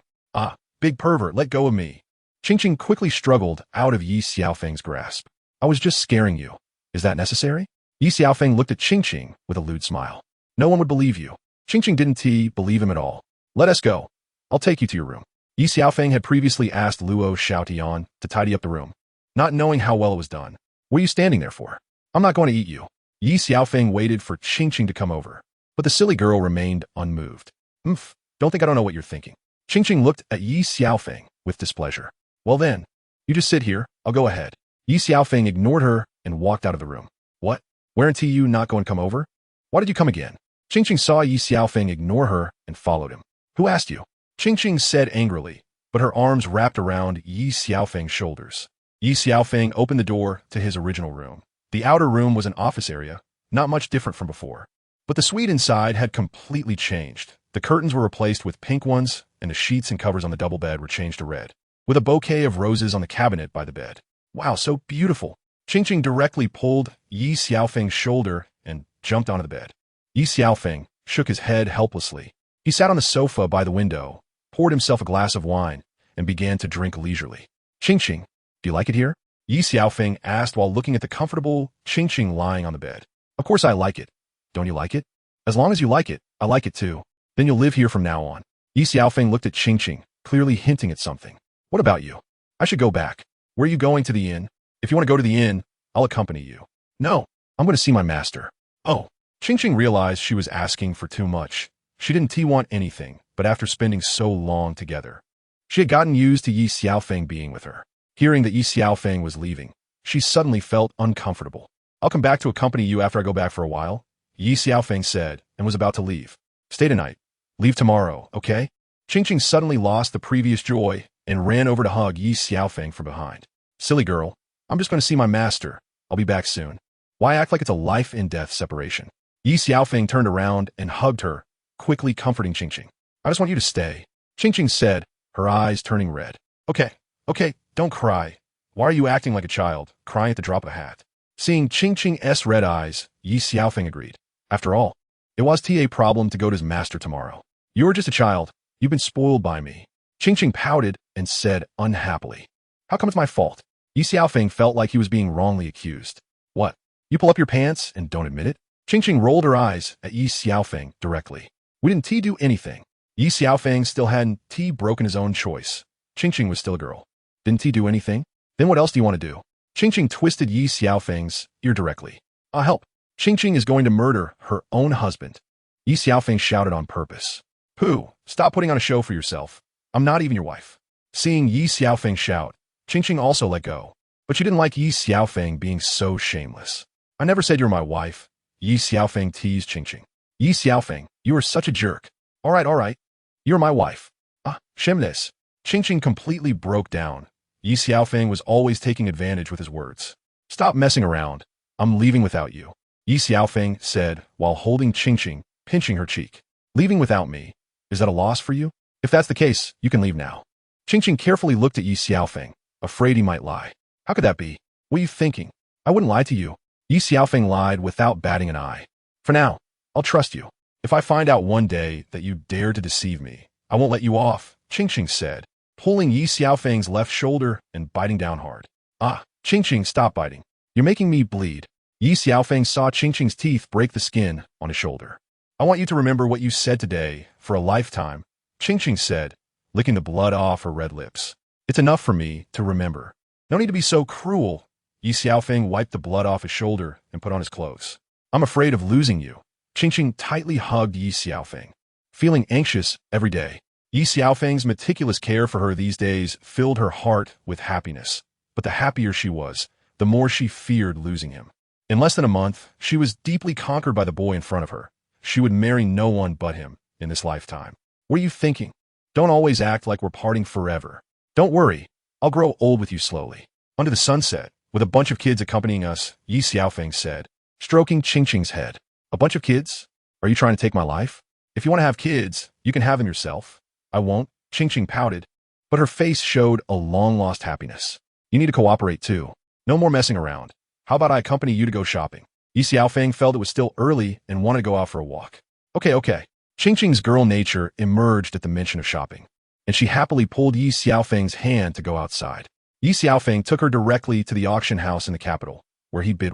Big pervert, let go of me. Qingqing quickly struggled out of Ye Xiaofeng's grasp. I was just scaring you. Is that necessary? Ye Xiaofeng looked at Qingqing with a lewd smile. No one would believe you. Qingqing didn't believe him at all. Let us go. I'll take you to your room. Ye Xiaofeng had previously asked Luo Xiaotian to tidy up the room, not knowing how well it was done. What are you standing there for? I'm not going to eat you. Ye Xiaofeng waited for Qingqing to come over, but the silly girl remained unmoved. Don't think I don't know what you're thinking. Qingqing looked at Ye Xiaofeng with displeasure. Well then, you just sit here, I'll go ahead. Ye Xiaofeng ignored her and walked out of the room. What? Weren't you not going to come over? Why did you come again? Qingqing saw Ye Xiaofeng ignore her and followed him. Who asked you? Qingqing said angrily, but her arms wrapped around Ye Xiaofeng's shoulders. Ye Xiaofeng opened the door to his original room. The outer room was an office area, not much different from before. But the suite inside had completely changed. The curtains were replaced with pink ones, and the sheets and covers on the double bed were changed to red, with a bouquet of roses on the cabinet by the bed. Wow, so beautiful. Qingqing directly pulled Ye Xiaofeng's shoulder and jumped onto the bed. Ye Xiaofeng shook his head helplessly. He sat on the sofa by the window, poured himself a glass of wine, and began to drink leisurely. Qingqing, do you like it here? Ye Xiaofeng asked while looking at the comfortable Qingqing lying on the bed. Of course I like it. Don't you like it? As long as you like it, I like it too. Then you'll live here from now on. Ye Xiaofeng looked at Qingqing, clearly hinting at something. What about you? I should go back. Where are you going? To the inn? If you want to go to the inn, I'll accompany you. No, I'm going to see my master. Oh. Qingqing realized she was asking for too much. She didn't want anything, but after spending so long together, she had gotten used to Ye Xiaofeng being with her. Hearing that Ye Xiaofeng was leaving, she suddenly felt uncomfortable. I'll come back to accompany you after I go back for a while, Ye Xiaofeng said, and was about to leave. Stay tonight. Leave tomorrow, okay? Qingqing suddenly lost the previous joy and ran over to hug Ye Xiaofeng from behind. Silly girl, I'm just going to see my master. I'll be back soon. Why act like it's a life-and-death separation? Ye Xiaofeng turned around and hugged her, quickly comforting Qingqing. I just want you to stay, Qingqing said, her eyes turning red. Okay, don't cry. Why are you acting like a child, crying at the drop of a hat? Seeing Qingqing's red eyes, Ye Xiaofeng agreed. After all, it was a problem to go to his master tomorrow. You're just a child. You've been spoiled by me. Qingqing pouted and said unhappily. How come it's my fault? Ye Xiaofeng felt like he was being wrongly accused. What? You pull up your pants and don't admit it? Qingqing rolled her eyes at Ye Xiaofeng directly. We didn't do anything. Ye Xiaofeng still hadn't broken his own choice. Qingqing was still a girl. Didn't do anything? Then what else do you want to do? Qingqing twisted Ye Xiaofeng's ear directly. I'll help. Qingqing is going to murder her own husband. Ye Xiaofeng shouted on purpose. Pooh, stop putting on a show for yourself. I'm not even your wife. Seeing Ye Xiaofeng shout, Qingqing also let go. But she didn't like Ye Xiaofeng being so shameless. I never said you're my wife. Ye Xiaofeng teased Qingqing. Ye Xiaofeng, you are such a jerk. All right. You're my wife. Shameless. Qingqing completely broke down. Ye Xiaofeng was always taking advantage with his words. Stop messing around. I'm leaving without you, Ye Xiaofeng said while holding Qingqing, pinching her cheek. Leaving without me? Is that a loss for you? If that's the case, you can leave now. Qingqing carefully looked at Ye Xiaofeng, afraid he might lie. How could that be? What are you thinking? I wouldn't lie to you. Ye Xiaofeng lied without batting an eye. For now, I'll trust you. If I find out one day that you dare to deceive me, I won't let you off, Qingqing said, pulling Ye Xiaofeng's left shoulder and biting down hard. Qingqing, stop biting. You're making me bleed. Ye Xiaofeng saw Qingqing's teeth break the skin on his shoulder. I want you to remember what you said today for a lifetime, Qingqing said, licking the blood off her red lips. It's enough for me to remember. No need to be so cruel. Ye Xiaofeng wiped the blood off his shoulder and put on his clothes. I'm afraid of losing you. Qingqing tightly hugged Ye Xiaofeng, feeling anxious every day. Ye Xiaofeng's meticulous care for her these days filled her heart with happiness. But the happier she was, the more she feared losing him. In less than a month, she was deeply conquered by the boy in front of her. She would marry no one but him in this lifetime. What are you thinking? Don't always act like we're parting forever. Don't worry, I'll grow old with you slowly. Under the sunset, with a bunch of kids accompanying us, Ye Xiaofeng said, stroking Qingqing's head. A bunch of kids? Are you trying to take my life? If you want to have kids, you can have them yourself. I won't, Qingqing pouted, but her face showed a long-lost happiness. You need to cooperate too. No more messing around. How about I accompany you to go shopping? Ye Xiaofeng felt it was still early and wanted to go out for a walk. Okay. Qingqing's girl nature emerged at the mention of shopping, and she happily pulled Ye Xiaofeng's hand to go outside. Ye Xiaofeng took her directly to the auction house in the capital, where he bid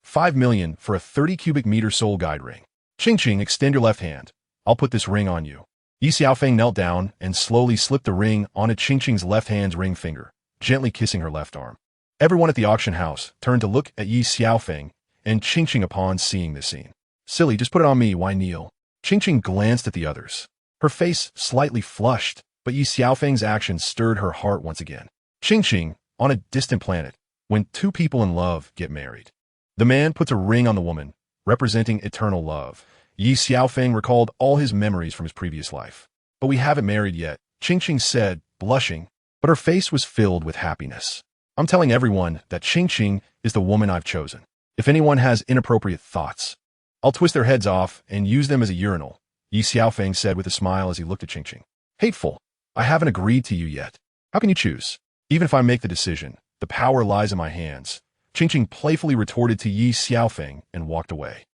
5 million for a 30 cubic meter soul guide ring. Qingqing, extend your left hand. I'll put this ring on you. Ye Xiaofeng knelt down and slowly slipped the ring onto Qingqing's left hand's ring finger, gently kissing her left arm. Everyone at the auction house turned to look at Ye Xiaofeng and Qingqing upon seeing this scene. Silly, just put it on me, why kneel? Qingqing glanced at the others. Her face slightly flushed, but Ye Xiaofeng's actions stirred her heart once again. Qingqing, on a distant planet, when two people in love get married. The man puts a ring on the woman, representing eternal love. Ye Xiaofeng recalled all his memories from his previous life. But we haven't married yet, Qingqing said, blushing, but her face was filled with happiness. I'm telling everyone that Qingqing is the woman I've chosen. If anyone has inappropriate thoughts, I'll twist their heads off and use them as a urinal, Ye Xiaofeng said with a smile as he looked at Qingqing. Hateful. I haven't agreed to you yet. How can you choose? Even if I make the decision, the power lies in my hands. Qingqing playfully retorted to Ye Xiaofeng and walked away.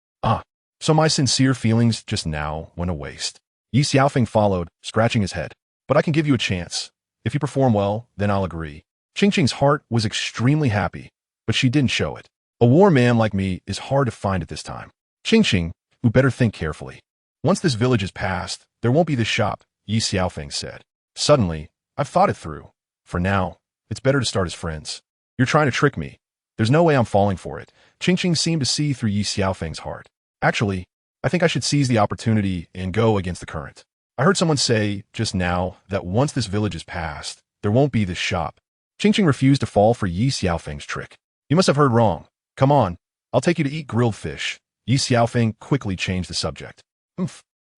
So my sincere feelings just now went to waste. Ye Xiaofeng followed, scratching his head. But I can give you a chance. If you perform well, then I'll agree. Qingqing's heart was extremely happy, but she didn't show it. A war man like me is hard to find at this time. Qingqing, you better think carefully. Once this village is passed, there won't be this shop, Ye Xiaofeng said. Suddenly, I've thought it through. For now, it's better to start as friends. You're trying to trick me. There's no way I'm falling for it. Qingqing seemed to see through Ye Xiaofeng's heart. Actually, I think I should seize the opportunity and go against the current. I heard someone say just now that once this village is passed, there won't be this shop. Qingqing refused to fall for Ye Xiaofeng's trick. You must have heard wrong. Come on, I'll take you to eat grilled fish. Ye Xiaofeng quickly changed the subject.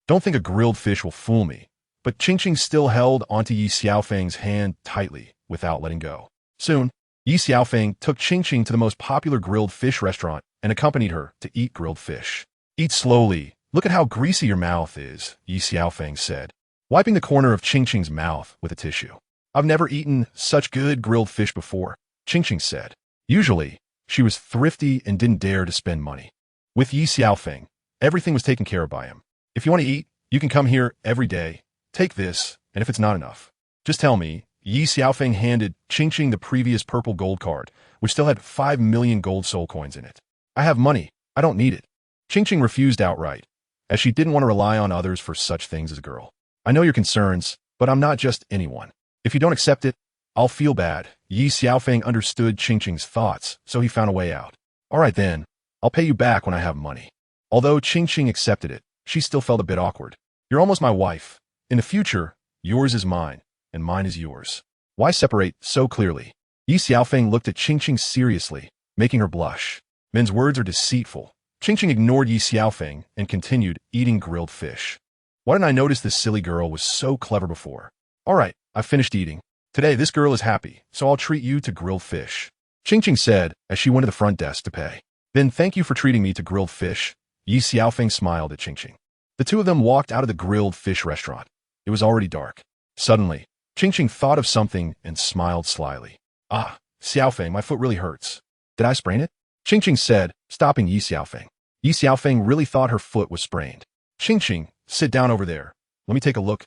Don't think a grilled fish will fool me. But Qingqing still held onto Ye Xiaofeng's hand tightly, without letting go. Soon, Ye Xiaofeng took Qingqing to the most popular grilled fish restaurant and accompanied her to eat grilled fish. Eat slowly. Look at how greasy your mouth is, Ye Xiaofeng said, wiping the corner of Qingqing's mouth with a tissue. I've never eaten such good grilled fish before, Qingqing said. Usually, she was thrifty and didn't dare to spend money. With Ye Xiaofeng, everything was taken care of by him. If you want to eat, you can come here every day. Take this, and if it's not enough, just tell me. Ye Xiaofeng handed Qingqing the previous purple gold card, which still had 5 million gold soul coins in it. I have money. I don't need it. Qingqing refused outright, as she didn't want to rely on others for such things as a girl. I know your concerns, but I'm not just anyone. If you don't accept it, I'll feel bad. Ye Xiaofeng understood Qingqing's thoughts, so he found a way out. All right then, I'll pay you back when I have money. Although Qingqing accepted it, she still felt a bit awkward. You're almost my wife. In the future, yours is mine, and mine is yours. Why separate so clearly? Ye Xiaofeng looked at Qingqing seriously, making her blush. Men's words are deceitful. Qingqing ignored Ye Xiaofeng and continued eating grilled fish. Why didn't I notice this silly girl was so clever before? All right, I've finished eating. Today this girl is happy, so I'll treat you to grilled fish, Qingqing said as she went to the front desk to pay. Then thank you for treating me to grilled fish. Ye Xiaofeng smiled at Qingqing. The two of them walked out of the grilled fish restaurant. It was already dark. Suddenly, Qingqing thought of something and smiled slyly. Xiaofeng, my foot really hurts. Did I sprain it? Qingqing said, stopping Ye Xiaofeng. Ye Xiaofeng really thought her foot was sprained. Qingqing, sit down over there. Let me take a look.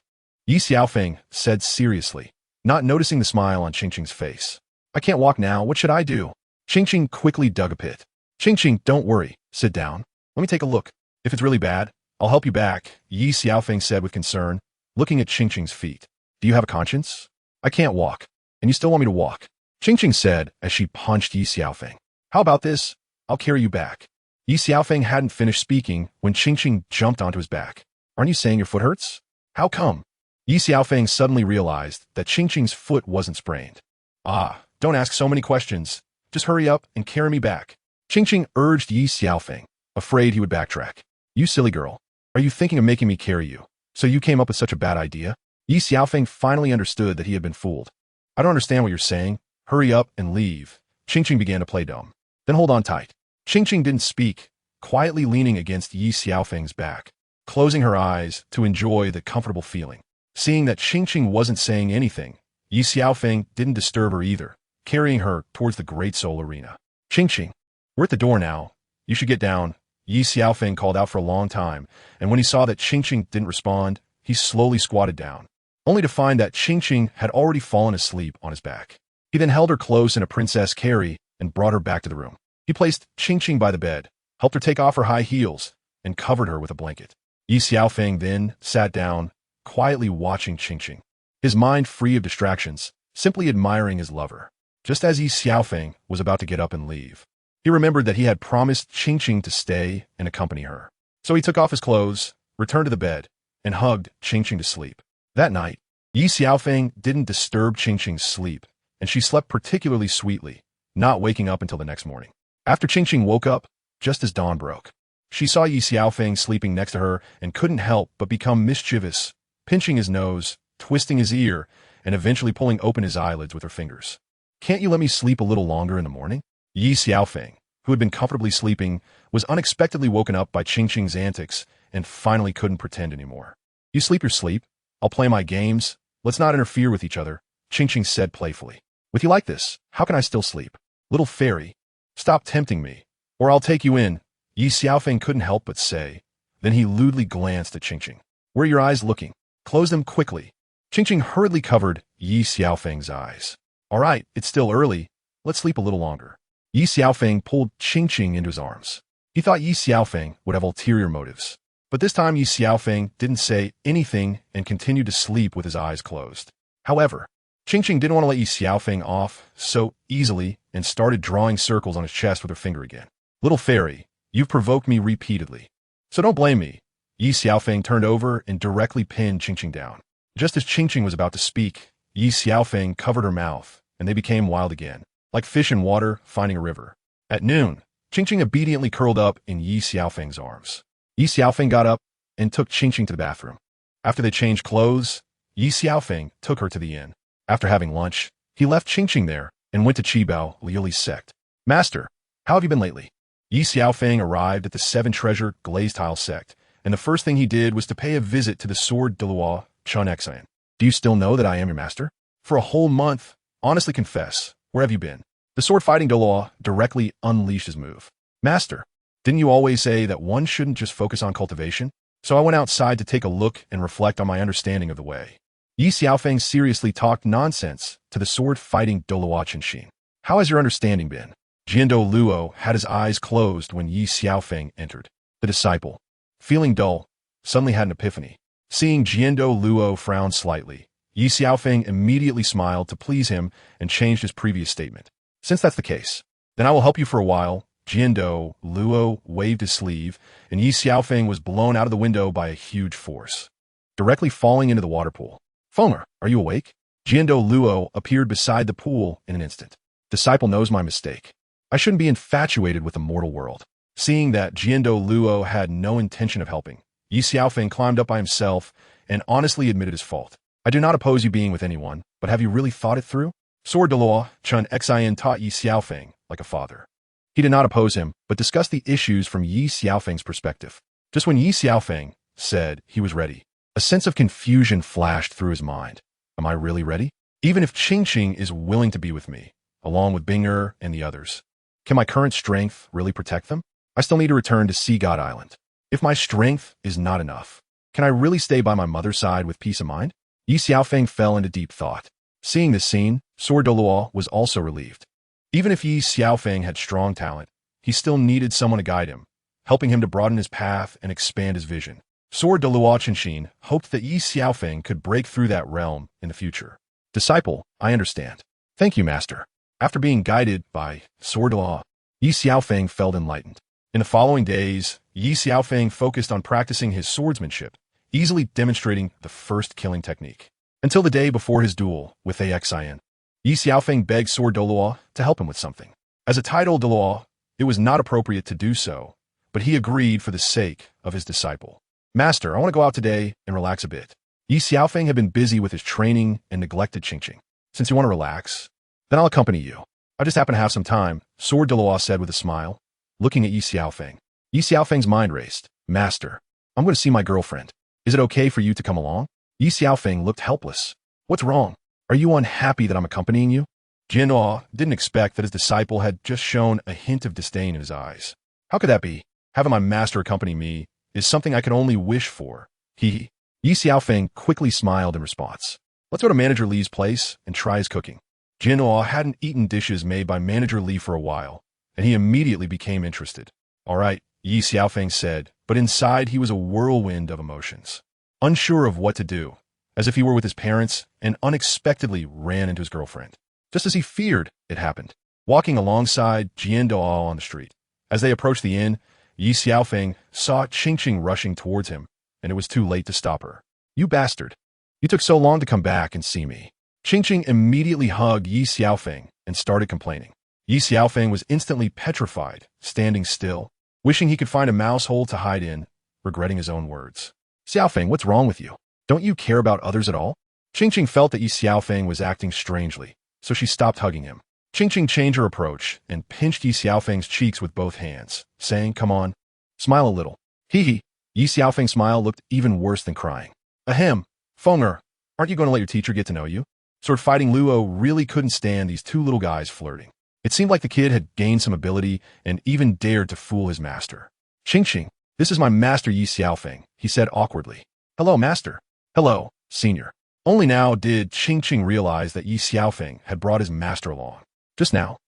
Ye Xiaofeng said seriously, not noticing the smile on Qingqing's face. I can't walk now. What should I do? Qingqing quickly dug a pit. Qingqing, don't worry. Sit down. Let me take a look. If it's really bad, I'll help you back, Ye Xiaofeng said with concern, looking at Qingqing's feet. Do you have a conscience? I can't walk, and you still want me to walk? Qingqing said as she punched Ye Xiaofeng. How about this? I'll carry you back. Ye Xiaofeng hadn't finished speaking when Qingqing jumped onto his back. Aren't you saying your foot hurts? How come? Ye Xiaofeng suddenly realized that Qingqing's foot wasn't sprained. Don't ask so many questions. Just hurry up and carry me back. Qingqing urged Ye Xiaofeng, afraid he would backtrack. You silly girl. Are you thinking of making me carry you? So you came up with such a bad idea? Ye Xiaofeng finally understood that he had been fooled. I don't understand what you're saying. Hurry up and leave. Qingqing began to play dumb. Then hold on tight. Qingqing didn't speak, quietly leaning against Ye Xiaofeng's back, closing her eyes to enjoy the comfortable feeling. Seeing that Qingqing wasn't saying anything, Ye Xiaofeng didn't disturb her either, carrying her towards the Great Soul Arena. Qingqing, we're at the door now. You should get down. Ye Xiaofeng called out for a long time, and when he saw that Qingqing didn't respond, he slowly squatted down, only to find that Qingqing had already fallen asleep on his back. He then held her close in a princess carry and brought her back to the room. He placed Qingqing by the bed, helped her take off her high heels, and covered her with a blanket. Ye Xiaofeng then sat down, quietly watching Qingqing, his mind free of distractions, simply admiring his lover. Just as Ye Xiaofeng was about to get up and leave, he remembered that he had promised Qingqing to stay and accompany her. So he took off his clothes, returned to the bed, and hugged Qingqing to sleep. That night, Ye Xiaofeng didn't disturb Qingqing's sleep, and she slept particularly sweetly, not waking up until the next morning. After Qingqing woke up, just as dawn broke, she saw Ye Xiaofeng sleeping next to her and couldn't help but become mischievous, pinching his nose, twisting his ear, and eventually pulling open his eyelids with her fingers. Can't you let me sleep a little longer in the morning? Ye Xiaofeng, who had been comfortably sleeping, was unexpectedly woken up by Qingqing's antics and finally couldn't pretend anymore. You sleep your sleep. I'll play my games. Let's not interfere with each other, Qingqing said playfully. With you like this, how can I still sleep? Little fairy, stop tempting me, or I'll take you in, Ye Xiaofeng couldn't help but say. Then he lewdly glanced at Qingqing. Where are your eyes looking? Close them quickly. Qingqing hurriedly covered Ye Xiaofeng's eyes. All right, it's still early. Let's sleep a little longer. Ye Xiaofeng pulled Qingqing into his arms. He thought Ye Xiaofeng would have ulterior motives. But this time Ye Xiaofeng didn't say anything and continued to sleep with his eyes closed. However, Qingqing didn't want to let Ye Xiaofeng off so easily and started drawing circles on his chest with her finger again. Little fairy, you've provoked me repeatedly. So don't blame me. Ye Xiaofeng turned over and directly pinned Qingqing down. Just as Qingqing was about to speak, Ye Xiaofeng covered her mouth, and they became wild again, like fish in water finding a river. At noon, Qingqing obediently curled up in Ye Xiaofeng's arms. Ye Xiaofeng got up and took Qingqing to the bathroom. After they changed clothes, Ye Xiaofeng took her to the inn. After having lunch, he left Qingqing there and went to Qibao Liuli's sect. Master, how have you been lately? Ye Xiaofeng arrived at the seven-treasure glazed tile sect, and the first thing he did was to pay a visit to the sword Douluo Continent. Do you still know that I am your master? For a whole month, honestly confess, where have you been? The sword-fighting Douluo directly unleashed his move. Master, didn't you always say that one shouldn't just focus on cultivation? So I went outside to take a look and reflect on my understanding of the way. Ye Xiaofeng seriously talked nonsense to the sword-fighting Douluo Continent. How has your understanding been? Douluo had his eyes closed when Ye Xiaofeng entered. The disciple, feeling dull, suddenly had an epiphany. Seeing Douluo frown slightly, Ye Xiaofeng immediately smiled to please him and changed his previous statement. Since that's the case, then I will help you for a while. Douluo waved his sleeve, and Ye Xiaofeng was blown out of the window by a huge force, directly falling into the water pool. Fenger, are you awake? Douluo appeared beside the pool in an instant. Disciple knows my mistake. I shouldn't be infatuated with the mortal world. Seeing that Douluo had no intention of helping, Ye Xiaofeng climbed up by himself and honestly admitted his fault. I do not oppose you being with anyone, but have you really thought it through? Sword Douluo Continent taught Ye Xiaofeng like a father. He did not oppose him, but discussed the issues from Ye Xiaofeng's perspective. Just when Ye Xiaofeng said he was ready, a sense of confusion flashed through his mind. Am I really ready? Even if Qingqing is willing to be with me, along with Bing'er and the others, can my current strength really protect them? I still need to return to Sea God Island. If my strength is not enough, can I really stay by my mother's side with peace of mind? Ye Xiaofeng fell into deep thought. Seeing this scene, Sword Douluo was also relieved. Even if Ye Xiaofeng had strong talent, he still needed someone to guide him, helping him to broaden his path and expand his vision. Sword Douluo Continent hoped that Ye Xiaofeng could break through that realm in the future. Disciple, I understand. Thank you, Master. After being guided by Sword Douluo, Ye Xiaofeng felt enlightened. In the following days, Ye Xiaofeng focused on practicing his swordsmanship, easily demonstrating the first killing technique. Until the day before his duel with Ye Xiaofeng begged Sword Douluo to help him with something. As a title Douluo, it was not appropriate to do so, but he agreed for the sake of his disciple. Master, I want to go out today and relax a bit. Ye Xiaofeng had been busy with his training and neglected Qingqing. Since you want to relax, then I'll accompany you. I just happen to have some time, Sword Douluo said with a smile, looking at Ye Xiaofeng. Ye Xiaofeng's mind raced. Master, I'm going to see my girlfriend. Is it okay for you to come along? Ye Xiaofeng looked helpless. What's wrong? Are you unhappy that I'm accompanying you? Douluo didn't expect that his disciple had just shown a hint of disdain in his eyes. How could that be? Having my master accompany me is something I could only wish for. Ye Xiaofeng quickly smiled in response. Let's go to Manager Li's place and try his cooking. Douluo hadn't eaten dishes made by Manager Li for a while, and he immediately became interested. All right, Ye Xiaofeng said, but inside he was a whirlwind of emotions. Unsure of what to do, as if he were with his parents, and unexpectedly ran into his girlfriend. Just as he feared, it happened. Walking alongside Douluo on the street. As they approached the inn, Ye Xiaofeng saw Qingqing rushing towards him, and it was too late to stop her. You bastard. You took so long to come back and see me. Qingqing immediately hugged Ye Xiaofeng and started complaining. Ye Xiaofeng was instantly petrified, standing still, wishing he could find a mouse hole to hide in, regretting his own words. Xiaofeng, what's wrong with you? Don't you care about others at all? Qingqing felt that Ye Xiaofeng was acting strangely, so she stopped hugging him. Qingqing changed her approach and pinched Ye Xiaofeng's cheeks with both hands, saying, "Come on, smile a little." Hee hee. Ye Xiaofeng's smile looked even worse than crying. Ahem, Fenger, aren't you going to let your teacher get to know you? Sword fighting Luo really couldn't stand these two little guys flirting. It seemed like the kid had gained some ability and even dared to fool his master. Qingqing, this is my master Ye Xiaofeng, he said awkwardly. Hello, master. Hello, senior. Only now did Qingqing realize that Ye Xiaofeng had brought his master along. Just now,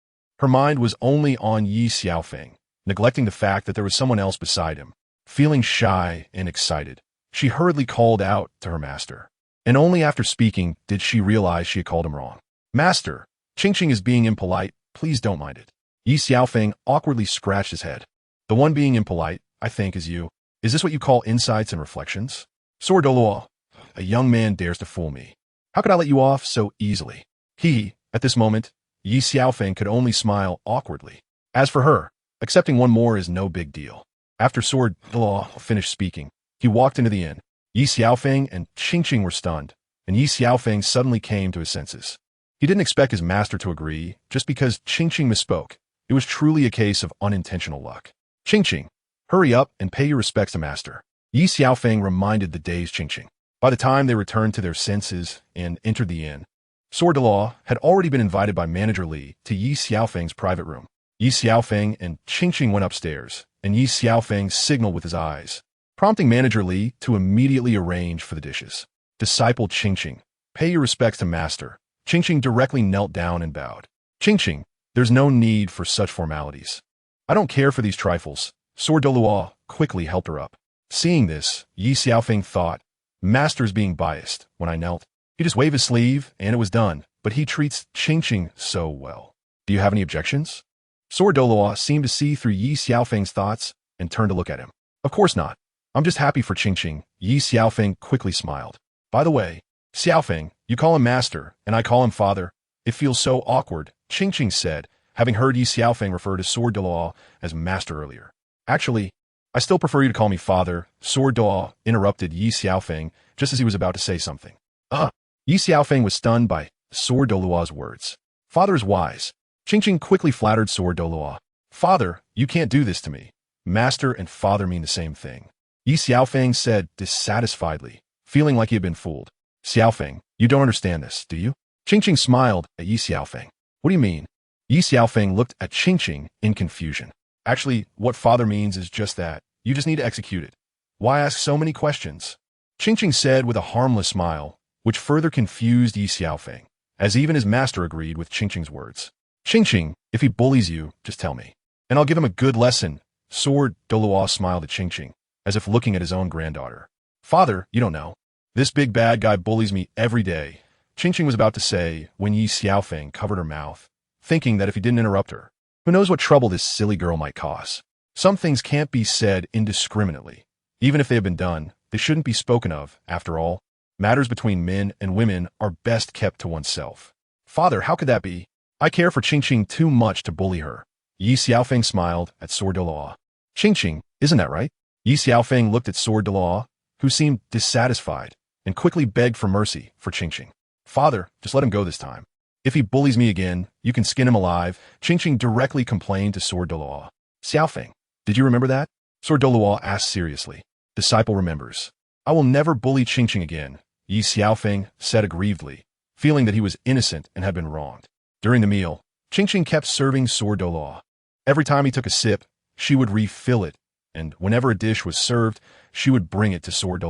her mind was only on Ye Xiaofeng, neglecting the fact that there was someone else beside him. Feeling shy and excited, she hurriedly called out to her master. And only after speaking did she realize she had called him wrong. Master, Qingqing is being impolite, please don't mind it. Ye Xiaofeng awkwardly scratched his head. The one being impolite, I think, is you. Is this what you call insights and reflections? Sword, a young man dares to fool me. How could I let you off so easily? At this moment, Ye Xiaofeng could only smile awkwardly. As for her, accepting one more is no big deal. After Sword finished speaking, he walked into the inn. Ye Xiaofeng and Qingqing were stunned, and Ye Xiaofeng suddenly came to his senses. He didn't expect his master to agree just because Qingqing misspoke. It was truly a case of unintentional luck. Qingqing, hurry up and pay your respects to master. Ye Xiaofeng reminded the dazed Qingqing. By the time they returned to their senses and entered the inn, Sword had already been invited by Manager Li to Ye Xiaofeng's private room. Ye Xiaofeng and Qingqing went upstairs, and Ye Xiaofeng signaled with his eyes, prompting Manager Li to immediately arrange for the dishes. Disciple Qingqing, pay your respects to master. Qingqing directly knelt down and bowed. Qingqing, there's no need for such formalities. I don't care for these trifles. Sword quickly helped her up. Seeing this, Ye Xiaofeng thought, master's being biased. When I knelt, he just waved his sleeve, and it was done, but he treats Qingqing so well. Do you have any objections? Sword seemed to see through Ye Xiaofeng's thoughts and turned to look at him. Of course not. I'm just happy for Qingqing. Ye Xiaofeng quickly smiled. By the way, Xiaofeng, you call him master, and I call him father. It feels so awkward, Qingqing said, having heard Ye Xiaofeng refer to Sword as master earlier. Actually, I still prefer you to call me father. Sword interrupted Ye Xiaofeng just as he was about to say something. Ye Xiaofeng was stunned by Sword words. Father is wise. Qingqing quickly flattered Sword Father, you can't do this to me. Master and father mean the same thing. Ye Xiaofeng said dissatisfiedly, feeling like he had been fooled. Xiaofeng, you don't understand this, do you? Qingqing smiled at Ye Xiaofeng. What do you mean? Ye Xiaofeng looked at Qingqing in confusion. Actually, what father means is just that. You just need to execute it. Why ask so many questions? Qingqing said with a harmless smile, which further confused Ye Xiaofeng, as even his master agreed with Qingqing's words. Qingqing, if he bullies you, just tell me, and I'll give him a good lesson. Sword smiled at Qingqing, as if looking at his own granddaughter. Father, you don't know. This big bad guy bullies me every day. Qingqing was about to say when Ye Xiaofeng covered her mouth, thinking that if he didn't interrupt her, who knows what trouble this silly girl might cause. Some things can't be said indiscriminately. Even if they have been done, they shouldn't be spoken of. After all, matters between men and women are best kept to oneself. Father, how could that be? I care for Qingqing too much to bully her. Ye Xiaofeng smiled at Sword Qingqing, isn't that right? Ye Xiaofeng looked at Sword who seemed dissatisfied, and quickly begged for mercy for Qingqing. Father, just let him go this time. If he bullies me again, you can skin him alive. Qingqing directly complained to Sword Xiaofeng, did you remember that? Sword asked seriously. Disciple remembers. I will never bully Qingqing again, Ye Xiaofeng said aggrievedly, feeling that he was innocent and had been wronged. During the meal, Qingqing kept serving Sword Every time he took a sip, she would refill it, and whenever a dish was served, she would bring it to Sword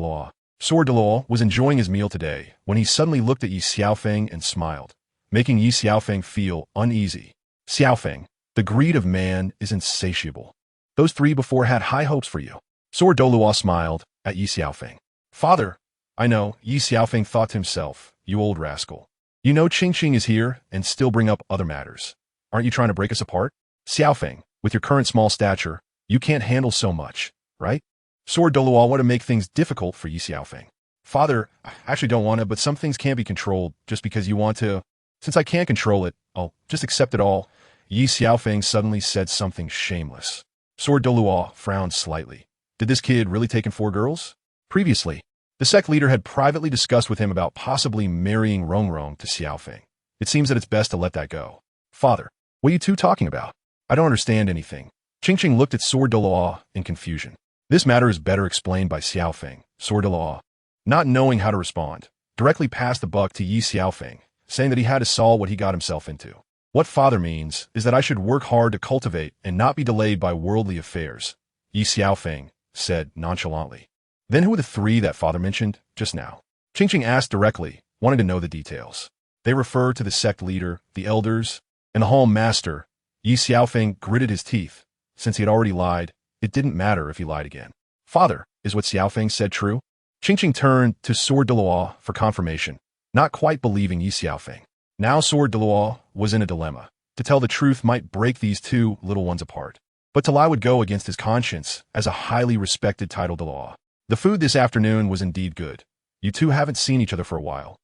Sword was enjoying his meal today when he suddenly looked at Ye Xiaofeng and smiled, making Ye Xiaofeng feel uneasy. Xiaofeng, the greed of man is insatiable. Those three before had high hopes for you. Sword smiled at Ye Xiaofeng. Father, I know, Ye Xiaofeng thought to himself, you old rascal. You know Qingqing is here and still bring up other matters. Aren't you trying to break us apart? Xiaofeng, with your current small stature, you can't handle so much, right? Sword want to make things difficult for Ye Xiaofeng. Father, I actually don't want to, but some things can't be controlled just because you want to. Since I can't control it, I'll just accept it all. Ye Xiaofeng suddenly said something shameless. Sword frowned slightly. Did this kid really take in 4 girls? Previously, the sect leader had privately discussed with him about possibly marrying Rongrong to Xiaofeng. It seems that it's best to let that go. Father, what are you two talking about? I don't understand anything. Qingqing looked at Sword.Duo in confusion. This matter is better explained by Xiaofeng. Sword.Duo, not knowing how to respond, directly passed the buck to Ye Xiaofeng, saying that he had to solve what he got himself into. What father means is that I should work hard to cultivate and not be delayed by worldly affairs, Ye Xiaofeng said nonchalantly. Then who were the three that father mentioned just now? Qingqing asked directly, wanting to know the details. They refer to the sect leader, the elders, and the hall master. Ye Xiaofeng gritted his teeth. Since he had already lied, it didn't matter if he lied again. Father, is what Xiaofeng said true? Qingqing turned to Sword.Duo for confirmation, not quite believing Ye Xiaofeng. Now Sword.Duo was in a dilemma. To tell the truth might break these two little ones apart. But to lie would go against his conscience as a highly respected title Douluo. The food this afternoon was indeed good. You two haven't seen each other for a while.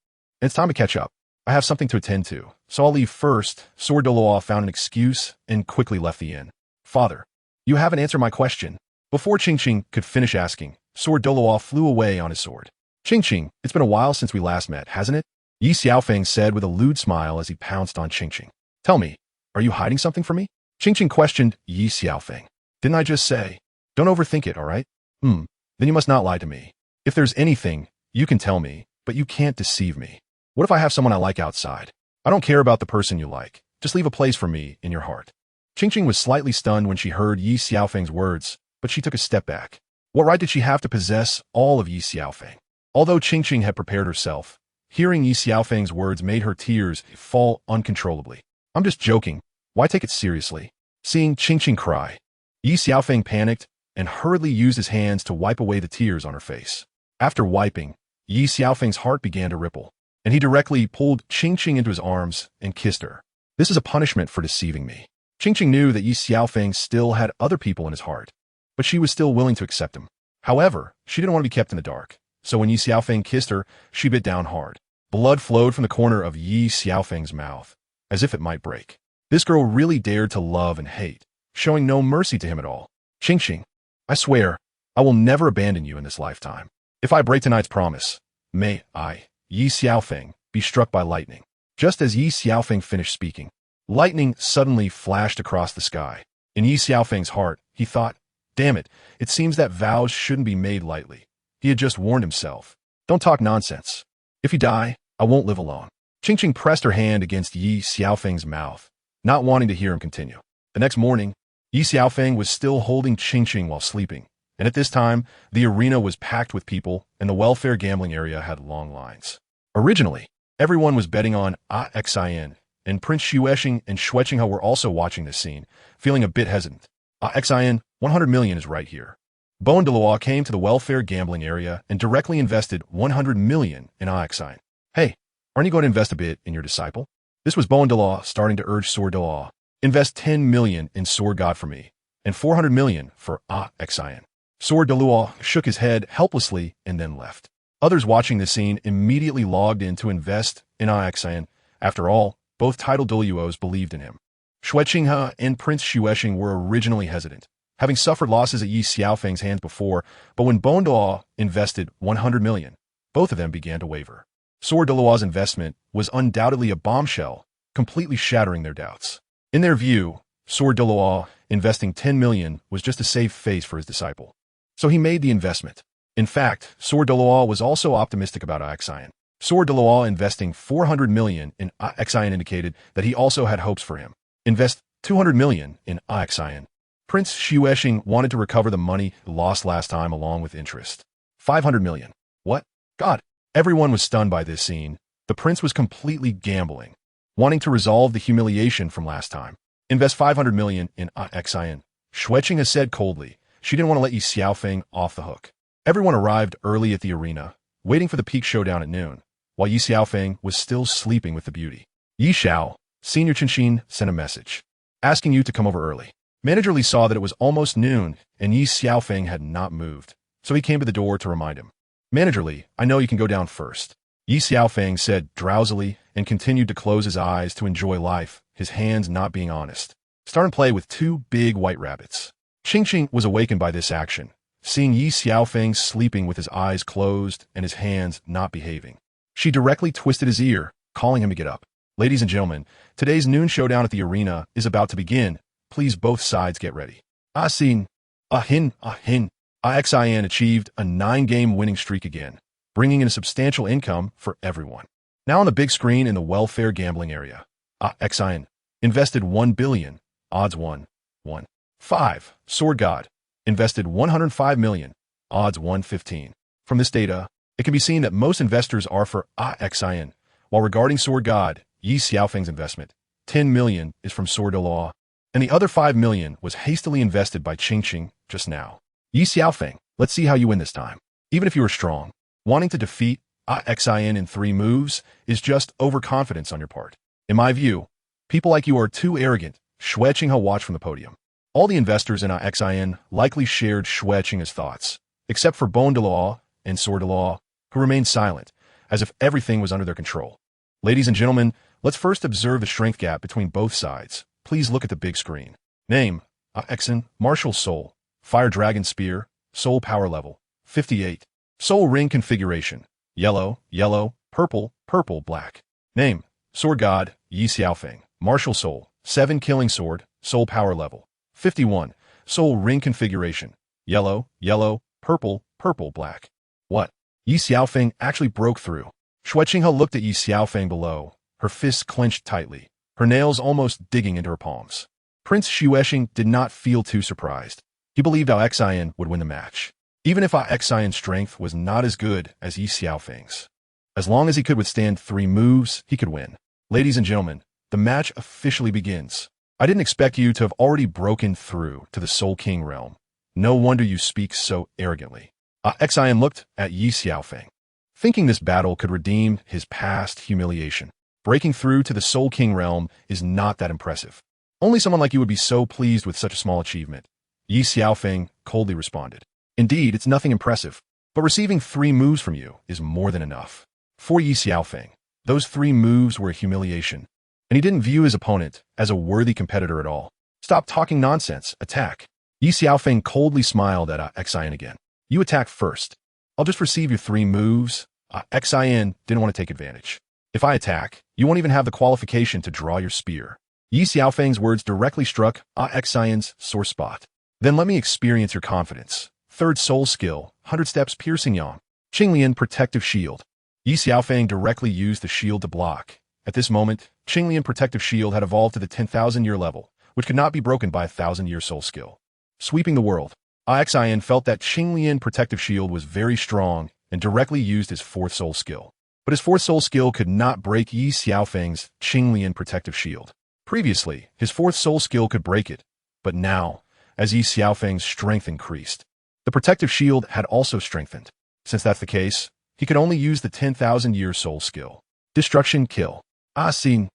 It's time to catch up. I have something to attend to, so I'll leave first. Sword.Duo found an excuse and quickly left the inn. Father, you haven't answered my question. Before Qingqing could finish asking, Sword.Duo flew away on his sword. Qingqing, it's been a while since we last met, hasn't it? Ye Xiaofeng said with a lewd smile as he pounced on Qingqing. Tell me, are you hiding something from me? Qingqing questioned Ye Xiaofeng. Didn't I just say? Don't overthink it, all right? Then you must not lie to me. If there's anything, you can tell me, but you can't deceive me. What if I have someone I like outside? I don't care about the person you like. Just leave a place for me in your heart. Qingqing was slightly stunned when she heard Ye Xiaofeng's words, but she took a step back. What right did she have to possess all of Ye Xiaofeng? Although Qingqing had prepared herself, hearing Ye Xiaofeng's words made her tears fall uncontrollably. I'm just joking. Why take it seriously? Seeing Qingqing cry, Ye Xiaofeng panicked and hurriedly used his hands to wipe away the tears on her face. After wiping, Ye Xiaofeng's heart began to ripple, and he directly pulled Qingqing into his arms and kissed her. This is a punishment for deceiving me. Qingqing knew that Ye Xiaofeng still had other people in his heart, but she was still willing to accept him. However, she didn't want to be kept in the dark, so when Ye Xiaofeng kissed her, she bit down hard. Blood flowed from the corner of Ye Xiaofeng's mouth, as if it might break. This girl really dared to love and hate, showing no mercy to him at all. Qingqing, I swear, I will never abandon you in this lifetime. If I break tonight's promise, may I, Ye Xiaofeng, be struck by lightning. Just as Ye Xiaofeng finished speaking, lightning suddenly flashed across the sky. In Ye Xiaofeng's heart, he thought, damn it, it seems that vows shouldn't be made lightly. He had just warned himself. Don't talk nonsense. If you die, I won't live alone. Qingqing pressed her hand against Ye Xiaofeng's mouth, not wanting to hear him continue. The next morning, Ye Xiaofeng was still holding Qingqing while sleeping, and at this time, the arena was packed with people, and the welfare gambling area had long lines. Originally, everyone was betting on awakens, and Prince Xuexing and Xueqinghe were also watching this scene, feeling a bit hesitant. Awakens, 100 million is right here. Douluo came to the welfare gambling area and directly invested 100 million in awakens. Hey, aren't you going to invest a bit in your disciple? This was Douluo starting to urge Sword.Duo. Invest 10 million in Sword God for me, and 400 million for awakens. Sword.Duo shook his head helplessly and then left. Others watching this scene immediately logged in to invest in awakens. After all, both title Douluos believed in him. Xueqinghe and Prince Xuexing were originally hesitant, having suffered losses at Ye Xiaofeng's hands before, but when Douluo invested 100 million, both of them began to waver. Sword.Duo's investment was undoubtedly a bombshell, completely shattering their doubts. In their view, Sword.Duo investing 10 million was just a safe face for his disciple. So he made the investment. In fact, Sword.Duo was also optimistic about awakens. Sword.Duo investing 400 million in awakens indicated that he also had hopes for him. Invest 200 million in awakens. Prince Xuexing wanted to recover the money lost last time along with interest. 500 million. What? God! Everyone was stunned by this scene. The prince was completely gambling, wanting to resolve the humiliation from last time. Invest 500 million in awakens. Xueqinghe said coldly. She didn't want to let Ye Xiaofeng off the hook. Everyone arrived early at the arena, waiting for the peak showdown at noon, while Ye Xiaofeng was still sleeping with the beauty. Ye Xiao, Senior Chenxin, sent a message, asking you to come over early. Manager Li saw that it was almost noon, and Ye Xiaofeng had not moved, so he came to the door to remind him. Manager Li, I know you can go down first. Ye Xiaofeng said drowsily and continued to close his eyes to enjoy life, his hands not being honest. Start and play with two big white rabbits. Qingqing was awakened by this action, seeing Ye Xiaofeng sleeping with his eyes closed and his hands not behaving. She directly twisted his ear, calling him to get up. Ladies and gentlemen, today's noon showdown at the arena is about to begin. Please both sides get ready. Ahin, IXIN achieved a 9-game winning streak again, bringing in a substantial income for everyone. Now on the big screen in the welfare gambling area, IXIN invested 1 billion, odds 1, 1. 5. Sword God invested 105 million, odds 115. From this data, it can be seen that most investors are for IXIN, while regarding Sword God, Ye Xiaofeng's investment, 10 million is from souls.Sword, and the other 5 million was hastily invested by Chenxin just now. Ye Xiaofeng, let's see how you win this time. Even if you are strong, wanting to defeat IXIN in 3 moves is just overconfidence on your part. In my view, people like you are too arrogant. Xue Qinghe watched from the podium. All the investors in IXIN likely shared Xue Qinghe's thoughts, except for Douluo and souls.Sword, who remained silent, as if everything was under their control. Ladies and gentlemen, let's first observe the strength gap between both sides. Please look at the big screen. Name, IXIN, Martial Soul, Fire Dragon Spear, Soul Power Level, 58. Soul Ring Configuration, Yellow, Yellow, Purple, Purple, Black. Name, Sword God, Ye Xiaofeng, Martial Soul, 7 Killing Sword, Soul Power Level, 51. Soul Ring Configuration, Yellow, Yellow, Purple, Purple, Black. What? Ye Xiaofeng actually broke through. Xue Qinghe looked at Ye Xiaofeng below, her fists clenched tightly, her nails almost digging into her palms. Prince Xuexing did not feel too surprised. He believed IXIN would win the match, even if IXIN's strength was not as good as Ye Xiaofeng's. As long as he could withstand 3 moves, he could win. Ladies and gentlemen, the match officially begins. I didn't expect you to have already broken through to the Soul King realm. No wonder you speak so arrogantly. IXIN looked at Ye Xiaofeng, thinking this battle could redeem his past humiliation. Breaking through to the Soul King realm is not that impressive. Only someone like you would be so pleased with such a small achievement. Ye Xiaofeng coldly responded. Indeed, it's nothing impressive, but receiving 3 moves from you is more than enough. For Ye Xiaofeng, those 3 moves were a humiliation, and he didn't view his opponent as a worthy competitor at all. Stop talking nonsense, attack. Ye Xiaofeng coldly smiled at IXIN again. You attack first. I'll just receive your 3 moves. IXIN didn't want to take advantage. If I attack, you won't even have the qualification to draw your spear. Ye Xiaofeng's words directly struck IXIN's sore spot. Then let me experience your confidence. 3rd soul skill, 100 steps piercing yang. Qinglian protective shield. Ye Xiaofeng directly used the shield to block. At this moment, Qinglian protective shield had evolved to the 10,000-year level, which could not be broken by a 1,000-year soul skill. Sweeping the world, IXIN felt that Qinglian protective shield was very strong and directly used his 4th soul skill. But his 4th soul skill could not break Ye Xiaofeng's Qinglian protective shield. Previously, his 4th soul skill could break it, but now, as Ye Xiaofeng's strength increased, the protective shield had also strengthened. Since that's the case, he could only use the 10,000-year soul skill. Destruction Kill. Seeing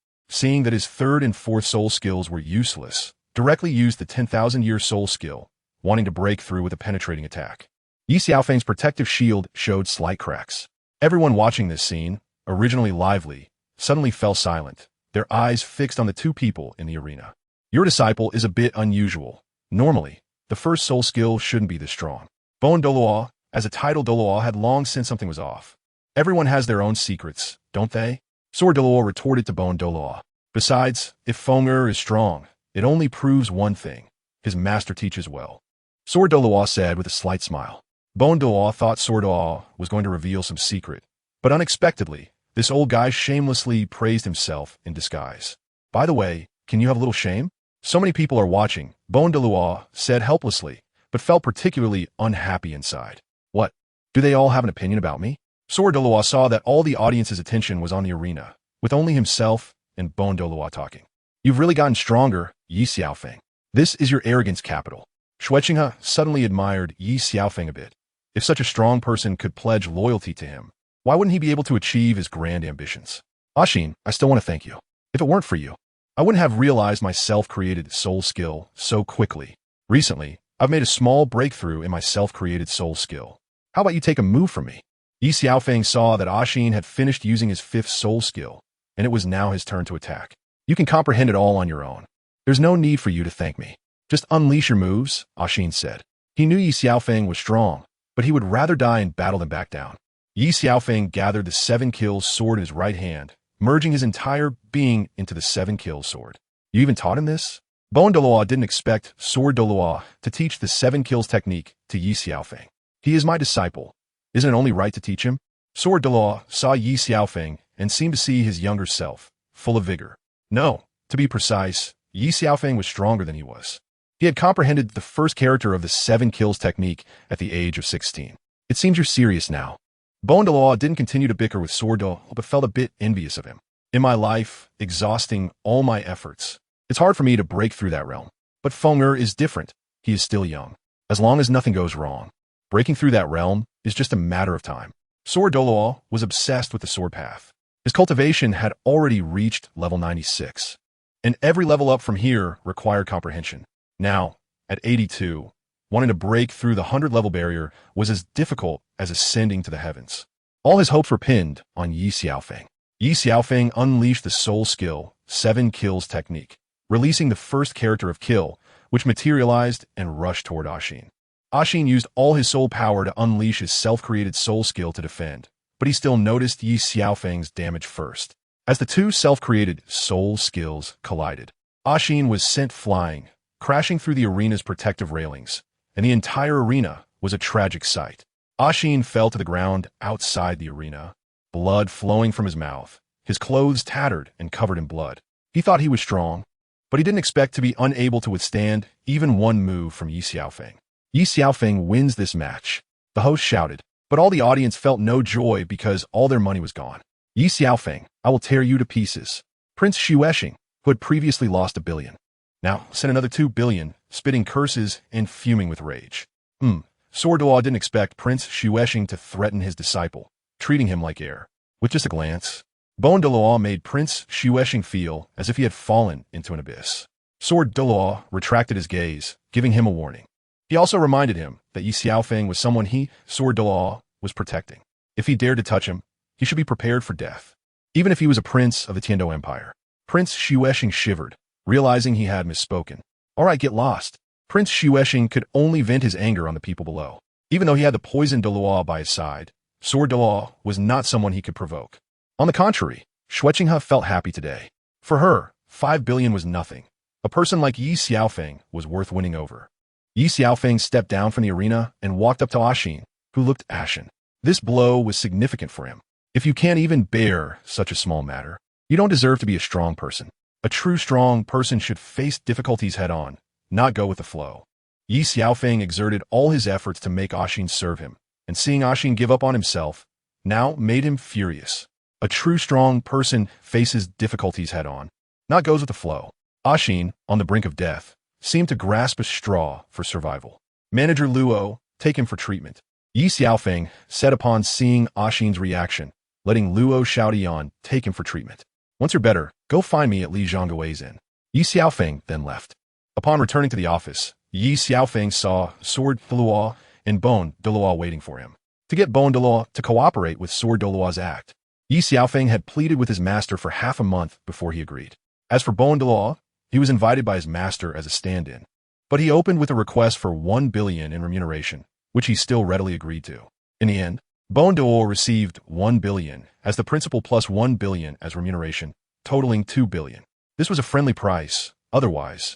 that his 3rd and 4th soul skills were useless, directly used the 10,000-year soul skill, wanting to break through with a penetrating attack. Ye Xiaofeng's protective shield showed slight cracks. Everyone watching this scene, originally lively, suddenly fell silent, their eyes fixed on the 2 people in the arena. Your disciple is a bit unusual. Normally, the 1st soul skill shouldn't be this strong. Douluo, as a title Douluo, had long since something was off. Everyone has their own secrets, don't they? souls.Sword retorted to Douluo. Besides, if Fenger is strong, it only proves one thing. His master teaches well. souls.Sword said with a slight smile. Douluo thought souls.Sword was going to reveal some secret, but unexpectedly, this old guy shamelessly praised himself in disguise. By the way, can you have a little shame? So many people are watching, Douluo said helplessly, but felt particularly unhappy inside. What? Do they all have an opinion about me? souls.Sword saw that all the audience's attention was on the arena, with only himself and Douluo talking. You've really gotten stronger, Ye Xiaofeng. This is your arrogance capital. Xue Qinghe suddenly admired Ye Xiaofeng a bit. If such a strong person could pledge loyalty to him, why wouldn't he be able to achieve his grand ambitions? Ashin, I still want to thank you. If it weren't for you, I wouldn't have realized my self-created soul skill so quickly. Recently, I've made a small breakthrough in my self-created soul skill. How about you take a move from me? Ye Xiaofeng saw that Ashin had finished using his 5th soul skill, and it was now his turn to attack. You can comprehend it all on your own. There's no need for you to thank me. Just unleash your moves, Ashin said. He knew Ye Xiaofeng was strong, but he would rather die in battle than back down. Ye Xiaofeng gathered the 7 kills sword in his right hand, merging his entire being into the 7 kills sword. You even taught him this? Douluo didn't expect Douluo to teach the 7 kills technique to Ye Xiaofeng. He is my disciple. Isn't it only right to teach him? Douluo saw Ye Xiaofeng and seemed to see his younger self, full of vigor. No, to be precise, Ye Xiaofeng was stronger than he was. He had comprehended the first character of the 7 kills technique at the age of 16. It seems you're serious now. Douluo didn't continue to bicker with Douluo, but felt a bit envious of him. In my life, exhausting all my efforts, it's hard for me to break through that realm. But Feng'er is different. He is still young. As long as nothing goes wrong, breaking through that realm is just a matter of time. Douluo was obsessed with the sword path. His cultivation had already reached level 96. And every level up from here required comprehension. Now, at 82, wanting to break through the 100-level barrier was as difficult as ascending to the heavens. All his hopes were pinned on Ye Xiaofeng. Ye Xiaofeng unleashed the soul skill 7 kills technique, releasing the first character of kill, which materialized and rushed toward Ashin. Ashin used all his soul power to unleash his self-created soul skill to defend, but he still noticed Ye Xiaofeng's damage first. As the two self-created soul skills collided, Ashin was sent flying, crashing through the arena's protective railings, and the entire arena was a tragic sight. Ashin fell to the ground outside the arena, blood flowing from his mouth, his clothes tattered and covered in blood. He thought he was strong, but he didn't expect to be unable to withstand even one move from Ye Xiaofeng. Ye Xiaofeng wins this match, the host shouted, but all the audience felt no joy because all their money was gone. Ye Xiaofeng, I will tear you to pieces. Prince Xuexing, who had previously lost 1 billion, now sent another 2 billion, spitting curses and fuming with rage. Douluo didn't expect Prince Xuexing to threaten his disciple, treating him like heir. With just a glance, Douluo made Prince Xuexing feel as if he had fallen into an abyss. Douluo retracted his gaze, giving him a warning. He also reminded him that Ye Xiaofeng was someone Douluo, was protecting. If he dared to touch him, he should be prepared for death. Even if he was a prince of the Tianji Empire. Prince Xuexing shivered, realizing he had misspoken. All right, get lost. Prince Xuexing could only vent his anger on the people below. Even though he had the poisoned Douluo by his side, Douluo was not someone he could provoke. On the contrary, Xuexing felt happy today. For her, 5 billion was nothing. A person like Ye Xiaofeng was worth winning over. Ye Xiaofeng stepped down from the arena and walked up to Ashin, who looked ashen. This blow was significant for him. If you can't even bear such a small matter, you don't deserve to be a strong person. A true strong person should face difficulties head-on, not go with the flow. Ye Xiaofeng exerted all his efforts to make Ashin serve him, and seeing Ashin give up on himself now made him furious. A true strong person faces difficulties head-on, not goes with the flow. Ashin, on the brink of death, seemed to grasp a straw for survival. Manager Luo, take him for treatment. Ye Xiaofeng, set upon seeing Ashin's reaction, letting Luo Xiaotian take him for treatment. Once you're better, go find me at Li Zhonggui's inn. Ye Xiaofeng then left. Upon returning to the office, Ye Xiaofeng saw Douluo and Douluo waiting for him. To get Douluo to cooperate with Douluo's act, Ye Xiaofeng had pleaded with his master for half a month before he agreed. As for Douluo, he was invited by his master as a stand-in, but he opened with a request for 1 billion in remuneration, which he still readily agreed to. In the end, Douluo received 1 billion as the principal plus 1 billion as remuneration, totaling 2 billion. This was a friendly price. Otherwise,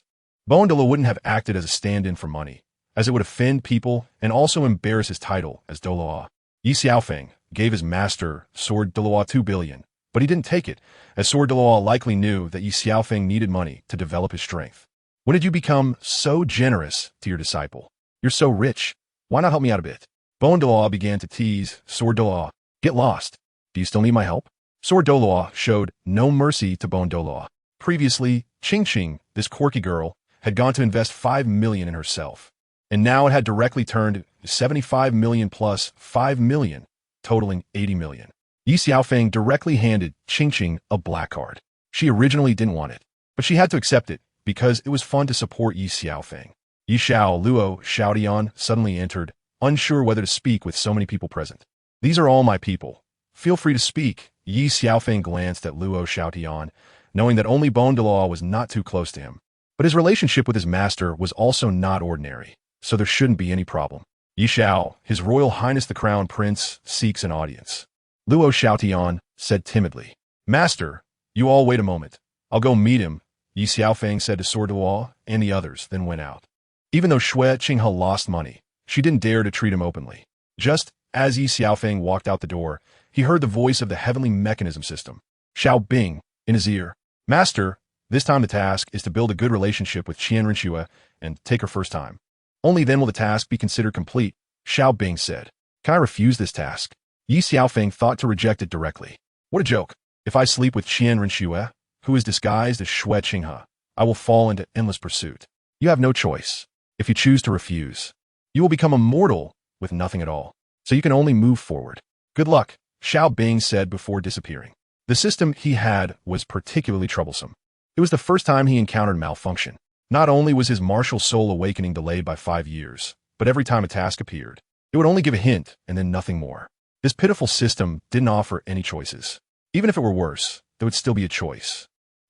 Douluo wouldn't have acted as a stand-in for money, as it would offend people and also embarrass his title as Douluo. Ye Xiaofeng gave his master Douluo 2 billion, but he didn't take it, as Douluo likely knew that Ye Xiaofeng needed money to develop his strength. When did you become so generous to your disciple? You're so rich. Why not help me out a bit? Douluo began to tease Douluo. Get lost. Do you still need my help? Douluo showed no mercy to Douluo. Previously, Chingqing, this quirky girl, had gone to invest 5 million in herself, and now it had directly turned 75 million plus 5 million, totaling 80 million. Ye Xiaofeng directly handed Chingqing a black card. She originally didn't want it, but she had to accept it because it was fun to support Ye Xiaofeng. Ye Luo Xiaotian suddenly entered, unsure whether to speak with so many people present. These are all my people. Feel free to speak. Ye Xiaofeng glanced at Luo Xiaotian, knowing that only Douluo was not too close to him. But his relationship with his master was also not ordinary, so there shouldn't be any problem. Ye Xiao, His Royal Highness the Crown Prince, seeks an audience. Luo Xiaotian said timidly. Master, you all wait a moment. I'll go meet him, Ye Xiaofeng said to Sword and the others, then went out. Even though Shui Qinghe lost money, she didn't dare to treat him openly. Just as Ye Xiaofeng walked out the door, he heard the voice of the heavenly mechanism system, Xiao Bing, in his ear. Master, this time the task is to build a good relationship with Qian Rinxue and take her first time. Only then will the task be considered complete, Xiao Bing said. Can I refuse this task? Ye Xiaofeng thought to reject it directly. What a joke. If I sleep with Qian Rinxue, who is disguised as Shui Qinghe, I will fall into endless pursuit. You have no choice. If you choose to refuse, you will become immortal with nothing at all. So you can only move forward. Good luck, Xiao Bing said before disappearing. The system he had was particularly troublesome. It was the first time he encountered malfunction. Not only was his martial soul awakening delayed by 5 years, but every time a task appeared, it would only give a hint and then nothing more. This pitiful system didn't offer any choices. Even if it were worse, there would still be a choice.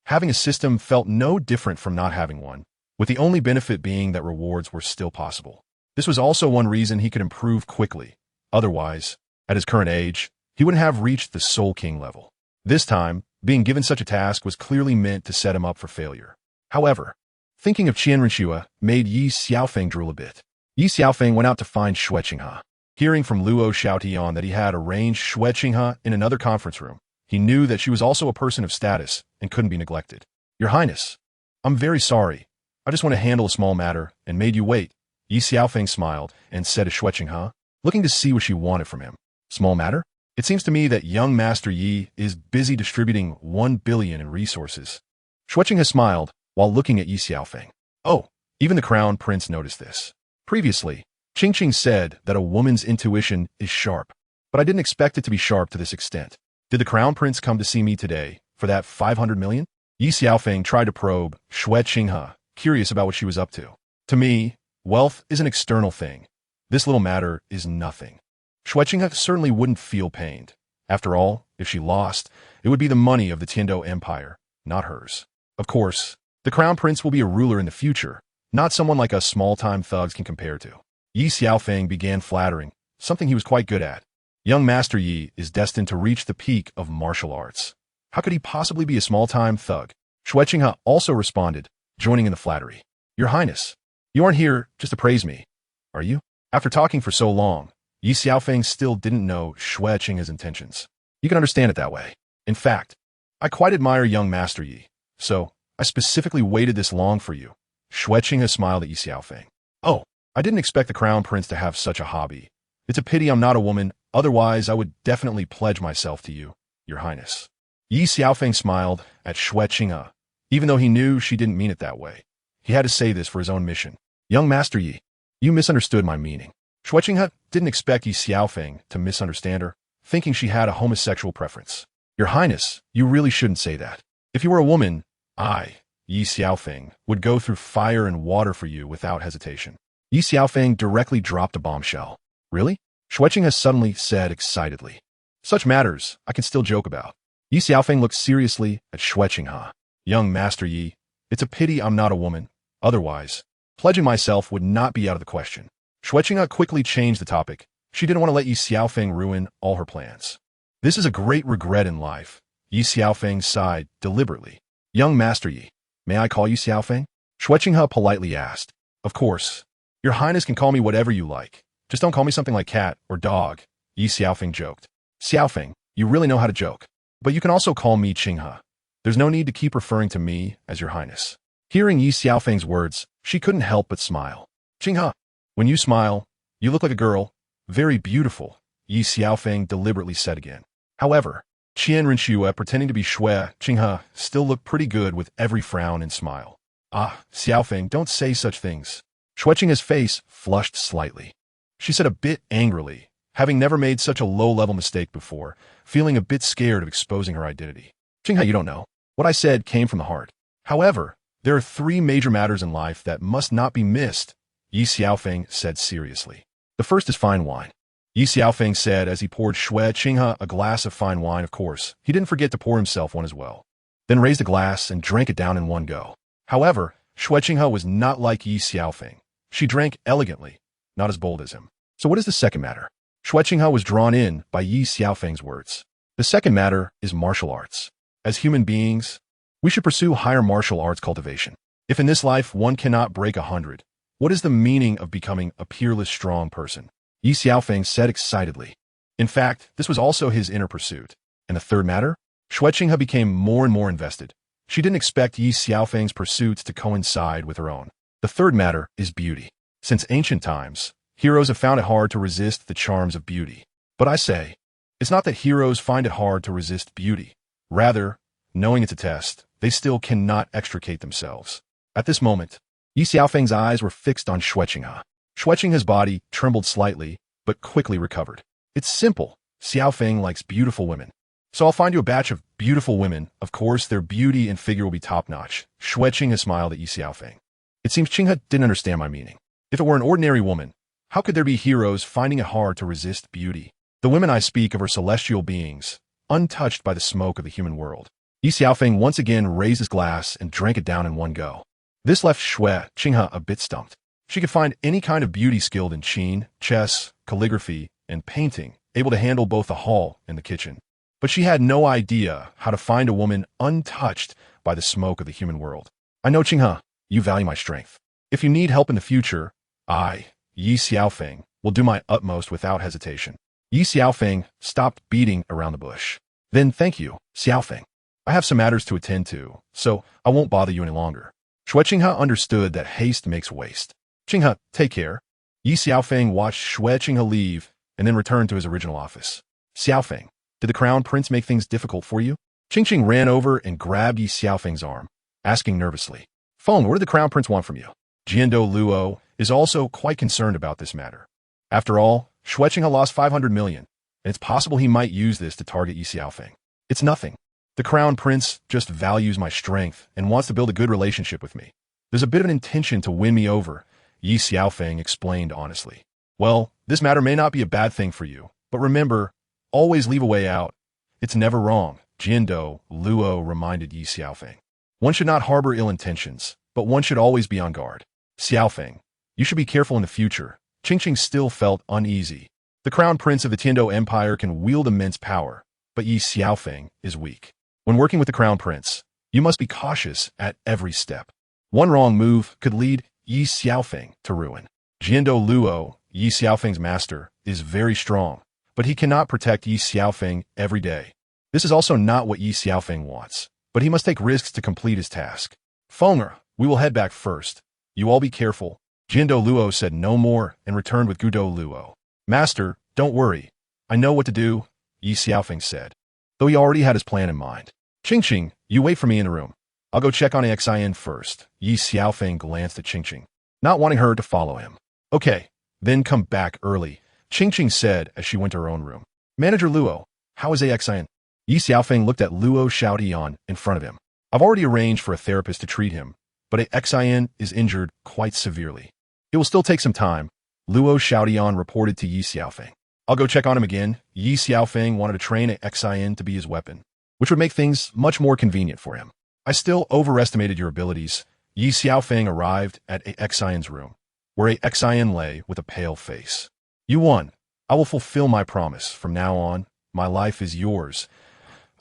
Having a system felt no different from not having one, with the only benefit being that rewards were still possible. This was also one reason he could improve quickly. Otherwise, at his current age, he wouldn't have reached the Soul King level. This time, being given such a task was clearly meant to set him up for failure. However, thinking of Qian Rinxue made Ye Xiaofeng drool a bit. Ye Xiaofeng went out to find Shui Qinghe. Hearing from Luo Xiaotian that he had arranged Shui Qinghe in another conference room, he knew that she was also a person of status and couldn't be neglected. Your Highness, I'm very sorry. I just want to handle a small matter and made you wait. Ye Xiaofeng smiled and said to Shui Qinghe, looking to see what she wanted from him. Small matter? It seems to me that young Master Yi is busy distributing 1 billion in resources. Shui Qinghe smiled while looking at Ye Xiaofeng. Oh, even the Crown Prince noticed this. Previously, Qingqing said that a woman's intuition is sharp, but I didn't expect it to be sharp to this extent. Did the Crown Prince come to see me today for that 500 million? Ye Xiaofeng tried to probe Shui Qinghe, curious about what she was up to. To me, wealth is an external thing. This little matter is nothing. Shui Qinghe certainly wouldn't feel pained. After all, if she lost, it would be the money of the Tiando Empire, not hers. Of course, the Crown Prince will be a ruler in the future, not someone like us small-time thugs can compare to. Ye Xiaofeng began flattering, something he was quite good at. Young Master Yi is destined to reach the peak of martial arts. How could he possibly be a small-time thug? Shui Qinghe also responded, joining in the flattery. Your Highness, you aren't here just to praise me, are you? After talking for so long, Ye Xiaofeng still didn't know Shui Qinghe's intentions. You can understand it that way. In fact, I quite admire young Master Yi, so I specifically waited this long for you. Shui Qinghe smiled at Ye Xiaofeng. Oh, I didn't expect the Crown Prince to have such a hobby. It's a pity I'm not a woman, otherwise I would definitely pledge myself to you, Your Highness. Ye Xiaofeng smiled at Shui Qinghe, even though he knew she didn't mean it that way. He had to say this for his own mission. Young Master Yi, you misunderstood my meaning. Shui Qinghe didn't expect Ye Xiaofeng to misunderstand her, thinking she had a homosexual preference. Your Highness, you really shouldn't say that. If you were a woman, I, Ye Xiaofeng, would go through fire and water for you without hesitation. Ye Xiaofeng directly dropped a bombshell. Really? Shui Qinghe suddenly said excitedly. Such matters I can still joke about. Ye Xiaofeng looked seriously at Shui Qinghe. Young Master Yi, it's a pity I'm not a woman. Otherwise, pledging myself would not be out of the question. Shui Qinghe quickly changed the topic. She didn't want to let Ye Xiaofeng ruin all her plans. This is a great regret in life. Ye Xiaofeng sighed deliberately. Young Master Yi, may I call you Xiaofeng? Shui Qinghe politely asked. Of course. Your Highness can call me whatever you like. Just don't call me something like cat or dog, Ye Xiaofeng joked. Xiaofeng, you really know how to joke. But you can also call me Qinghe. There's no need to keep referring to me as Your Highness. Hearing Ye Xiaofeng's words, she couldn't help but smile. Qinghe, when you smile, you look like a girl. Very beautiful, Ye Xiaofeng deliberately said again. However, Qian Rinxue, pretending to be Shui Qinghe, still looked pretty good with every frown and smile. Ah, Xiaofeng, don't say such things. Shui Qinghe's face flushed slightly. She said a bit angrily, having never made such a low-level mistake before, feeling a bit scared of exposing her identity. Qinghe, you don't know. What I said came from the heart. However, there are 3 major matters in life that must not be missed, Ye Xiaofeng said seriously. The first is fine wine. Ye Xiaofeng said as he poured Shui Qinghe a glass of fine wine. Of course, he didn't forget to pour himself one as well. Then raised a glass and drank it down in one go. However, Shui Qinghe was not like Ye Xiaofeng. She drank elegantly, not as bold as him. So what is the second matter? Shui Qinghe was drawn in by Ye Xiaofeng's words. The second matter is martial arts. As human beings, we should pursue higher martial arts cultivation. If in this life one cannot break 100, what is the meaning of becoming a peerless strong person? Ye Xiaofeng said excitedly. In fact, this was also his inner pursuit. And the third matter? Xue Qinghe became more and more invested. She didn't expect Ye Xiaofeng's pursuits to coincide with her own. The third matter is beauty. Since ancient times, heroes have found it hard to resist the charms of beauty. But I say, it's not that heroes find it hard to resist beauty. Rather, knowing it's a test, they still cannot extricate themselves. At this moment, Ye Xiaofeng's eyes were fixed on Xue Qinghe. Xue Qinghe's body trembled slightly, but quickly recovered. It's simple. Xiaofeng likes beautiful women. So I'll find you a batch of beautiful women. Of course, their beauty and figure will be top-notch. Xue Qinghe smiled at Ye Xiaofeng. It seems Qinghe didn't understand my meaning. If it were an ordinary woman, how could there be heroes finding it hard to resist beauty? The women I speak of are celestial beings, untouched by the smoke of the human world. Ye Xiaofeng once again raised his glass and drank it down in one go. This left Xue Qinghe a bit stumped. She could find any kind of beauty skilled in qin, chess, calligraphy, and painting, able to handle both the hall and the kitchen. But she had no idea how to find a woman untouched by the smoke of the human world. I know, Qinghe, you value my strength. If you need help in the future, I, Ye Xiaofeng, will do my utmost without hesitation. Ye Xiaofeng stopped beating around the bush. Then thank you, Xiaofeng. I have some matters to attend to, so I won't bother you any longer. Xue Qinghe understood that haste makes waste. Qinghe, take care. Ye Xiaofeng watched Xue Qinghe leave and then returned to his original office. Xiaofeng, did the crown prince make things difficult for you? Qingqing ran over and grabbed Ye Xiaofeng's arm, asking nervously, Feng, what did the crown prince want from you? Douluo is also quite concerned about this matter. After all, Xue Qinghe lost 500 million, and it's possible he might use this to target Ye Xiaofeng. It's nothing. The crown prince just values my strength and wants to build a good relationship with me. There's a bit of an intention to win me over, Ye Xiaofeng explained honestly. Well, this matter may not be a bad thing for you, but remember, always leave a way out. It's never wrong, Douluo reminded Ye Xiaofeng. One should not harbor ill intentions, but one should always be on guard. Xiaofeng, you should be careful in the future. Qingqing still felt uneasy. The crown prince of the Tiando Empire can wield immense power, but Ye Xiaofeng is weak. When working with the crown prince, you must be cautious at every step. One wrong move could lead Ye Xiaofeng to ruin. Douluo, Ye Xiaofeng's master, is very strong, but he cannot protect Ye Xiaofeng every day. This is also not what Ye Xiaofeng wants, but he must take risks to complete his task. Fenger, we will head back first. You all be careful. Douluo said no more and returned with Douluo. Master, don't worry. I know what to do, Ye Xiaofeng said, though he already had his plan in mind. Qingqing, you wait for me in the room. I'll go check on Xin first. Ye Xiaofeng glanced at Qingqing, not wanting her to follow him. Okay, then come back early, Qingqing said as she went to her own room. Manager Luo, how is Xin? Ye Xiaofeng looked at Luo Xiaodian in front of him. I've already arranged for a therapist to treat him, but Xin is injured quite severely. It will still take some time, Luo Xiaodian reported to Ye Xiaofeng. I'll go check on him again. Ye Xiaofeng wanted to train Xin to be his weapon, which would make things much more convenient for him. I still overestimated your abilities. Ye Xiaofeng arrived at Xin's room, where Xin lay with a pale face. You won. I will fulfill my promise. From now on, my life is yours.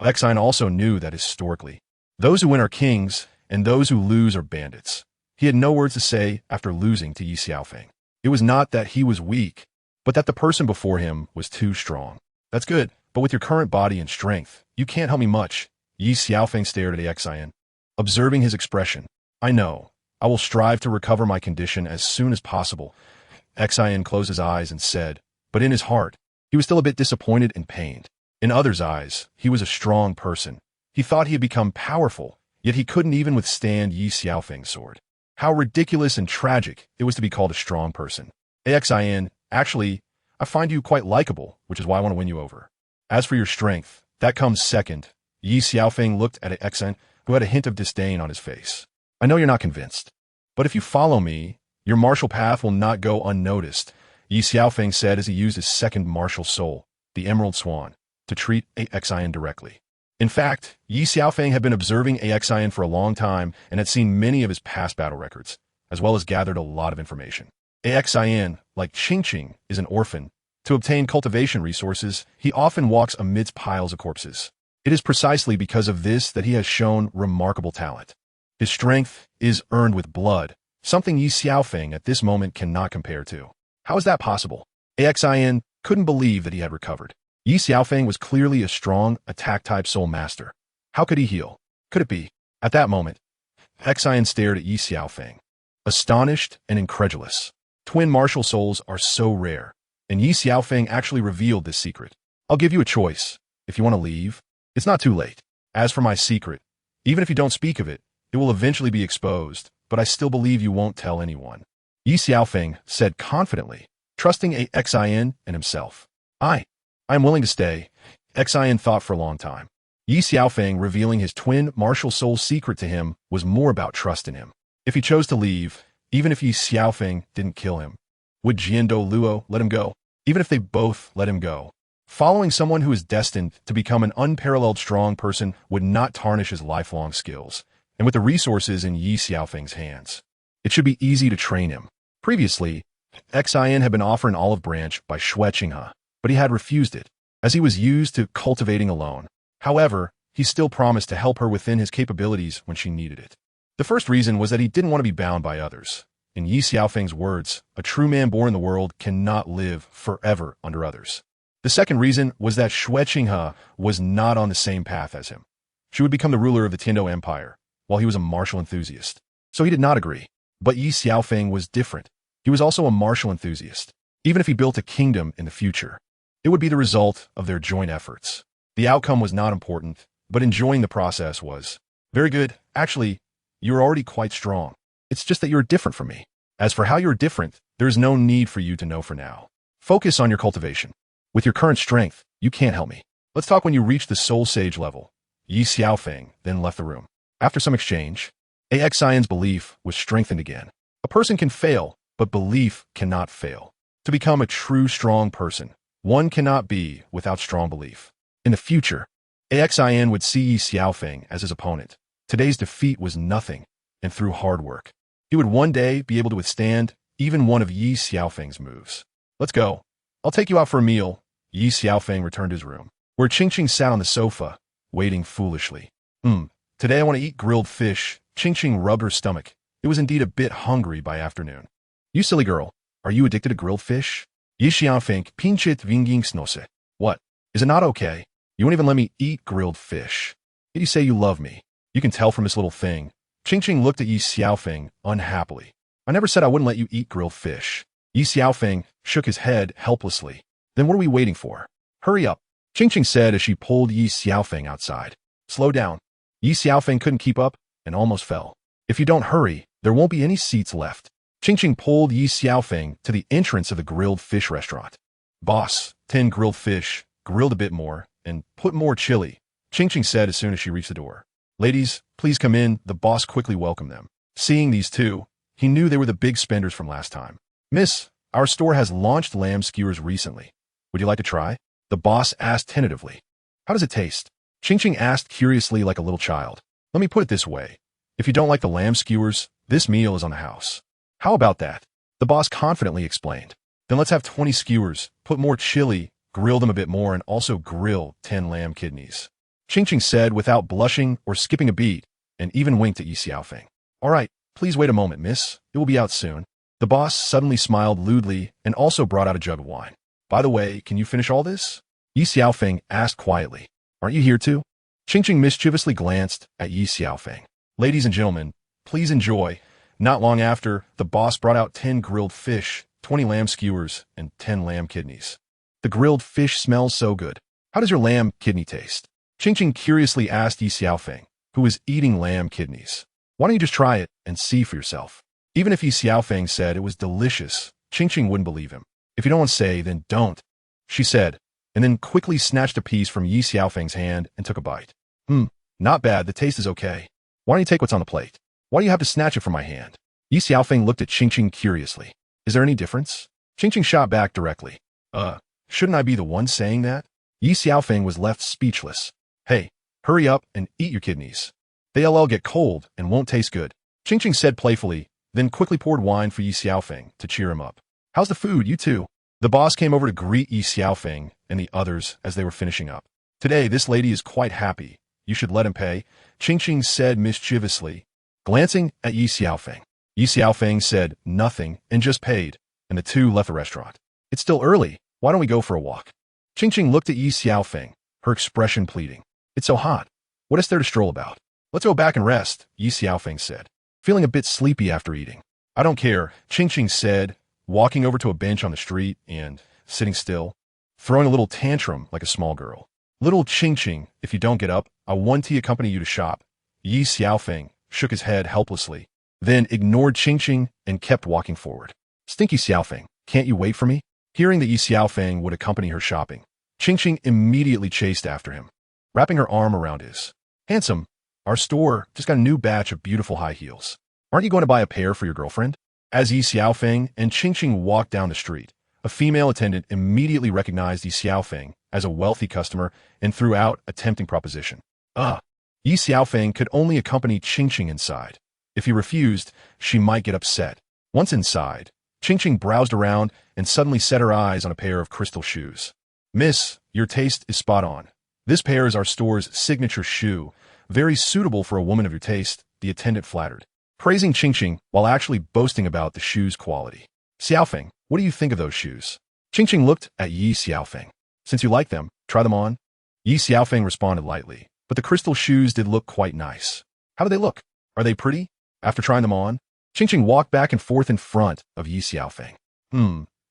Xin also knew that historically, those who win are kings, and those who lose are bandits. He had no words to say after losing to Ye Xiaofeng. It was not that he was weak, but that the person before him was too strong. That's good, but with your current body and strength, you can't help me much. Ye Xiaofeng stared at Xin, observing his expression. I know. I will strive to recover my condition as soon as possible. Xin closed his eyes and said, but in his heart, he was still a bit disappointed and pained. In others' eyes, he was a strong person. He thought he had become powerful, yet he couldn't even withstand Ye Xiaofeng's sword. How ridiculous and tragic it was to be called a strong person. Xin, actually, I find you quite likable, which is why I want to win you over. As for your strength, that comes second. Ye Xiaofeng looked at Xin, who had a hint of disdain on his face. I know you're not convinced, but if you follow me, your martial path will not go unnoticed, Ye Xiaofeng said as he used his second martial soul, the Emerald Swan, to treat Xin directly. In fact, Ye Xiaofeng had been observing Xin for a long time and had seen many of his past battle records, as well as gathered a lot of information. Xin, like Qingqing, is an orphan. To obtain cultivation resources, he often walks amidst piles of corpses. It is precisely because of this that he has shown remarkable talent. His strength is earned with blood, something Ye Xiaofeng at this moment cannot compare to. How is that possible? AXIN couldn't believe that he had recovered. Ye Xiaofeng was clearly a strong, attack-type soul master. How could he heal? Could it be? At that moment, AXIN stared at Ye Xiaofeng, astonished and incredulous. Twin martial souls are so rare, and Ye Xiaofeng actually revealed this secret. I'll give you a choice. If you want to leave, it's not too late. As for my secret, even if you don't speak of it, it will eventually be exposed, but I still believe you won't tell anyone. Ye Xiaofeng said confidently, trusting AXIN and himself. I am willing to stay. AXIN thought for a long time. Ye Xiaofeng revealing his twin martial soul secret to him was more about trust in him. If he chose to leave, even if Ye Xiaofeng didn't kill him, would Douluo let him go? Even if they both let him go, following someone who is destined to become an unparalleled strong person would not tarnish his lifelong skills, and with the resources in Ye Xiaofeng's hands, it should be easy to train him. Previously, XIN had been offered an olive branch by Shui Qinghe, but he had refused it, as he was used to cultivating alone. However, he still promised to help her within his capabilities when she needed it. The first reason was that he didn't want to be bound by others. In Ye Xiaofeng's words, a true man born in the world cannot live forever under others. The second reason was that Shui Qinghe was not on the same path as him. She would become the ruler of the Tianji Empire, while he was a martial enthusiast. So he did not agree. But Ye Xiaofeng was different. He was also a martial enthusiast. Even if he built a kingdom in the future, it would be the result of their joint efforts. The outcome was not important, but enjoying the process was. Very good. Actually, you're already quite strong. It's just that you're different from me. As for how you're different, there is no need for you to know for now. Focus on your cultivation. With your current strength, you can't help me. Let's talk when you reach the soul sage level. Ye Xiaofeng then left the room. After some exchange, AXIN's belief was strengthened again. A person can fail, but belief cannot fail. To become a true strong person, one cannot be without strong belief. In the future, AXIN would see Ye Xiaofeng as his opponent. Today's defeat was nothing, and through hard work, he would one day be able to withstand even one of Ye Xiaofeng's moves. Let's go. I'll take you out for a meal. Ye Xiaofeng returned to his room, where Qingqing sat on the sofa, waiting foolishly. Today I want to eat grilled fish. Qingqing rubbed her stomach. It was indeed a bit hungry by afternoon. You silly girl, are you addicted to grilled fish? Ye Xiaofeng pinchit vinging snose. What? Is it not okay? You won't even let me eat grilled fish. Yet you say you love me. You can tell from this little thing. Qingqing looked at Ye Xiaofeng unhappily. I never said I wouldn't let you eat grilled fish. Ye Xiaofeng shook his head helplessly. Then what are we waiting for? Hurry up, Qingqing said as she pulled Ye Xiaofeng outside. Slow down. Ye Xiaofeng couldn't keep up and almost fell. If you don't hurry, there won't be any seats left. Qingqing pulled Ye Xiaofeng to the entrance of the grilled fish restaurant. Boss, 10 grilled fish, grilled a bit more, and put more chili, Qingqing said as soon as she reached the door. Ladies, please come in. The boss quickly welcomed them. Seeing these two, he knew they were the big spenders from last time. Miss, our store has launched lamb skewers recently. Would you like to try? The boss asked tentatively. How does it taste? Qingqing asked curiously like a little child. Let me put it this way. If you don't like the lamb skewers, this meal is on the house. How about that? The boss confidently explained. Then let's have 20 skewers, put more chili, grill them a bit more, and also grill 10 lamb kidneys. Qingqing said without blushing or skipping a beat, and even winked at Ye Xiaofeng. All right, please wait a moment, miss. It will be out soon. The boss suddenly smiled lewdly and also brought out a jug of wine. By the way, can you finish all this? Ye Xiaofeng asked quietly. Aren't you here too? Qingqing mischievously glanced at Ye Xiaofeng. Ladies and gentlemen, please enjoy. Not long after, the boss brought out 10 grilled fish, 20 lamb skewers, and 10 lamb kidneys. The grilled fish smells so good. How does your lamb kidney taste? Qingqing curiously asked Ye Xiaofeng, who was eating lamb kidneys. Why don't you just try it and see for yourself? Even if Ye Xiaofeng said it was delicious, Qingqing wouldn't believe him. If you don't want to say, then don't, she said, and then quickly snatched a piece from Ye Xiaofeng's hand and took a bite. Not bad, the taste is okay. Why don't you take what's on the plate? Why do you have to snatch it from my hand? Ye Xiaofeng looked at Qingqing curiously. Is there any difference? Qingqing shot back directly. Shouldn't I be the one saying that? Ye Xiaofeng was left speechless. Hey, hurry up and eat your kidneys. They'll get cold and won't taste good, Qingqing said playfully, then quickly poured wine for Ye Xiaofeng to cheer him up. How's the food, you two? The boss came over to greet Ye Xiaofeng and the others as they were finishing up. Today, this lady is quite happy. You should let him pay, Qingqing said mischievously, glancing at Ye Xiaofeng. Ye Xiaofeng said nothing and just paid, and the two left the restaurant. It's still early. Why don't we go for a walk? Qingqing looked at Ye Xiaofeng, her expression pleading. It's so hot. What is there to stroll about? Let's go back and rest, Ye Xiaofeng said, feeling a bit sleepy after eating. I don't care, Qingqing said, walking over to a bench on the street and sitting still, throwing a little tantrum like a small girl. Little Qingqing, if you don't get up, I want to accompany you to shop. Ye Xiaofeng shook his head helplessly, then ignored Qingqing and kept walking forward. Stinky Xiaofeng, can't you wait for me? Hearing that Ye Xiaofeng would accompany her shopping, Qingqing immediately chased after him, wrapping her arm around his. Handsome, our store just got a new batch of beautiful high heels. Aren't you going to buy a pair for your girlfriend? As Ye Xiaofeng and Qingqing walked down the street, a female attendant immediately recognized Ye Xiaofeng as a wealthy customer and threw out a tempting proposition. Ye Xiaofeng could only accompany Qingqing inside. If he refused, she might get upset. Once inside, Qingqing browsed around and suddenly set her eyes on a pair of crystal shoes. Miss, your taste is spot on. This pair is our store's signature shoe, very suitable for a woman of your taste, the attendant flattered, praising Qingqing while actually boasting about the shoe's quality. Xiaofeng, what do you think of those shoes? Qingqing looked at Ye Xiaofeng. Since you like them, try them on. Ye Xiaofeng responded lightly, but the crystal shoes did look quite nice. How do they look? Are they pretty? After trying them on, Qingqing walked back and forth in front of Ye Xiaofeng.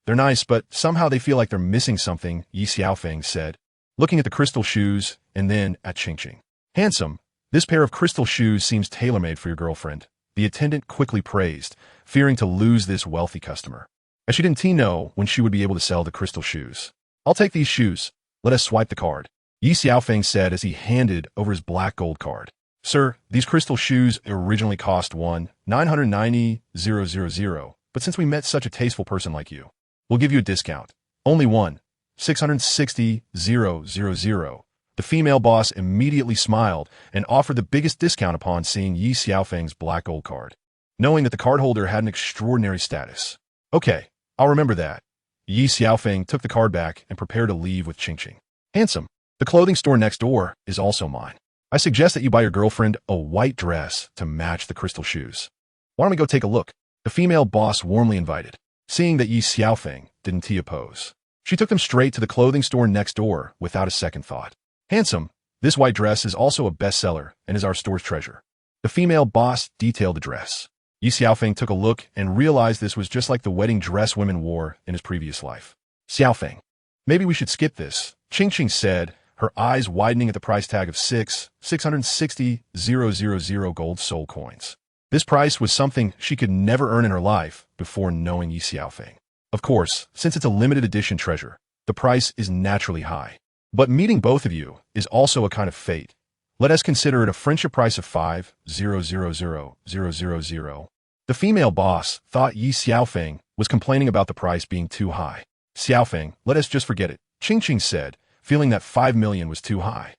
They're nice, but somehow they feel like they're missing something, Ye Xiaofeng said, looking at the crystal shoes and then at Qingqing. Handsome, this pair of crystal shoes seems tailor-made for your girlfriend, the attendant quickly praised, fearing to lose this wealthy customer, as she didn't know when she would be able to sell the crystal shoes. I'll take these shoes. Let us swipe the card, Ye Xiaofeng said as he handed over his black gold card. Sir, these crystal shoes originally cost 1,990,000, but since we met such a tasteful person like you, we'll give you a discount. Only 1,660,000. The female boss immediately smiled and offered the biggest discount upon seeing Ye Xiaofeng's black gold card, knowing that the cardholder had an extraordinary status. Okay, I'll remember that. Ye Xiaofeng took the card back and prepared to leave with Qingqing. Handsome, the clothing store next door is also mine. I suggest that you buy your girlfriend a white dress to match the crystal shoes. Why don't we go take a look? The female boss warmly invited, seeing that Ye Xiaofeng didn't oppose. She took them straight to the clothing store next door without a second thought. Handsome, this white dress is also a bestseller and is our store's treasure. The female boss detailed the dress. Ye Xiaofeng took a look and realized this was just like the wedding dress women wore in his previous life. Xiaofeng, maybe we should skip this, Qingqing said, her eyes widening at the price tag of 660,000 gold soul coins. This price was something she could never earn in her life before knowing Ye Xiaofeng. Of course, since it's a limited edition treasure, the price is naturally high. But meeting both of you is also a kind of fate. Let us consider it a friendship price of 5,000,000. The female boss thought Ye Xiaofeng was complaining about the price being too high. Xiaofeng, let us just forget it, Qingqing said, feeling that 5 million was too high.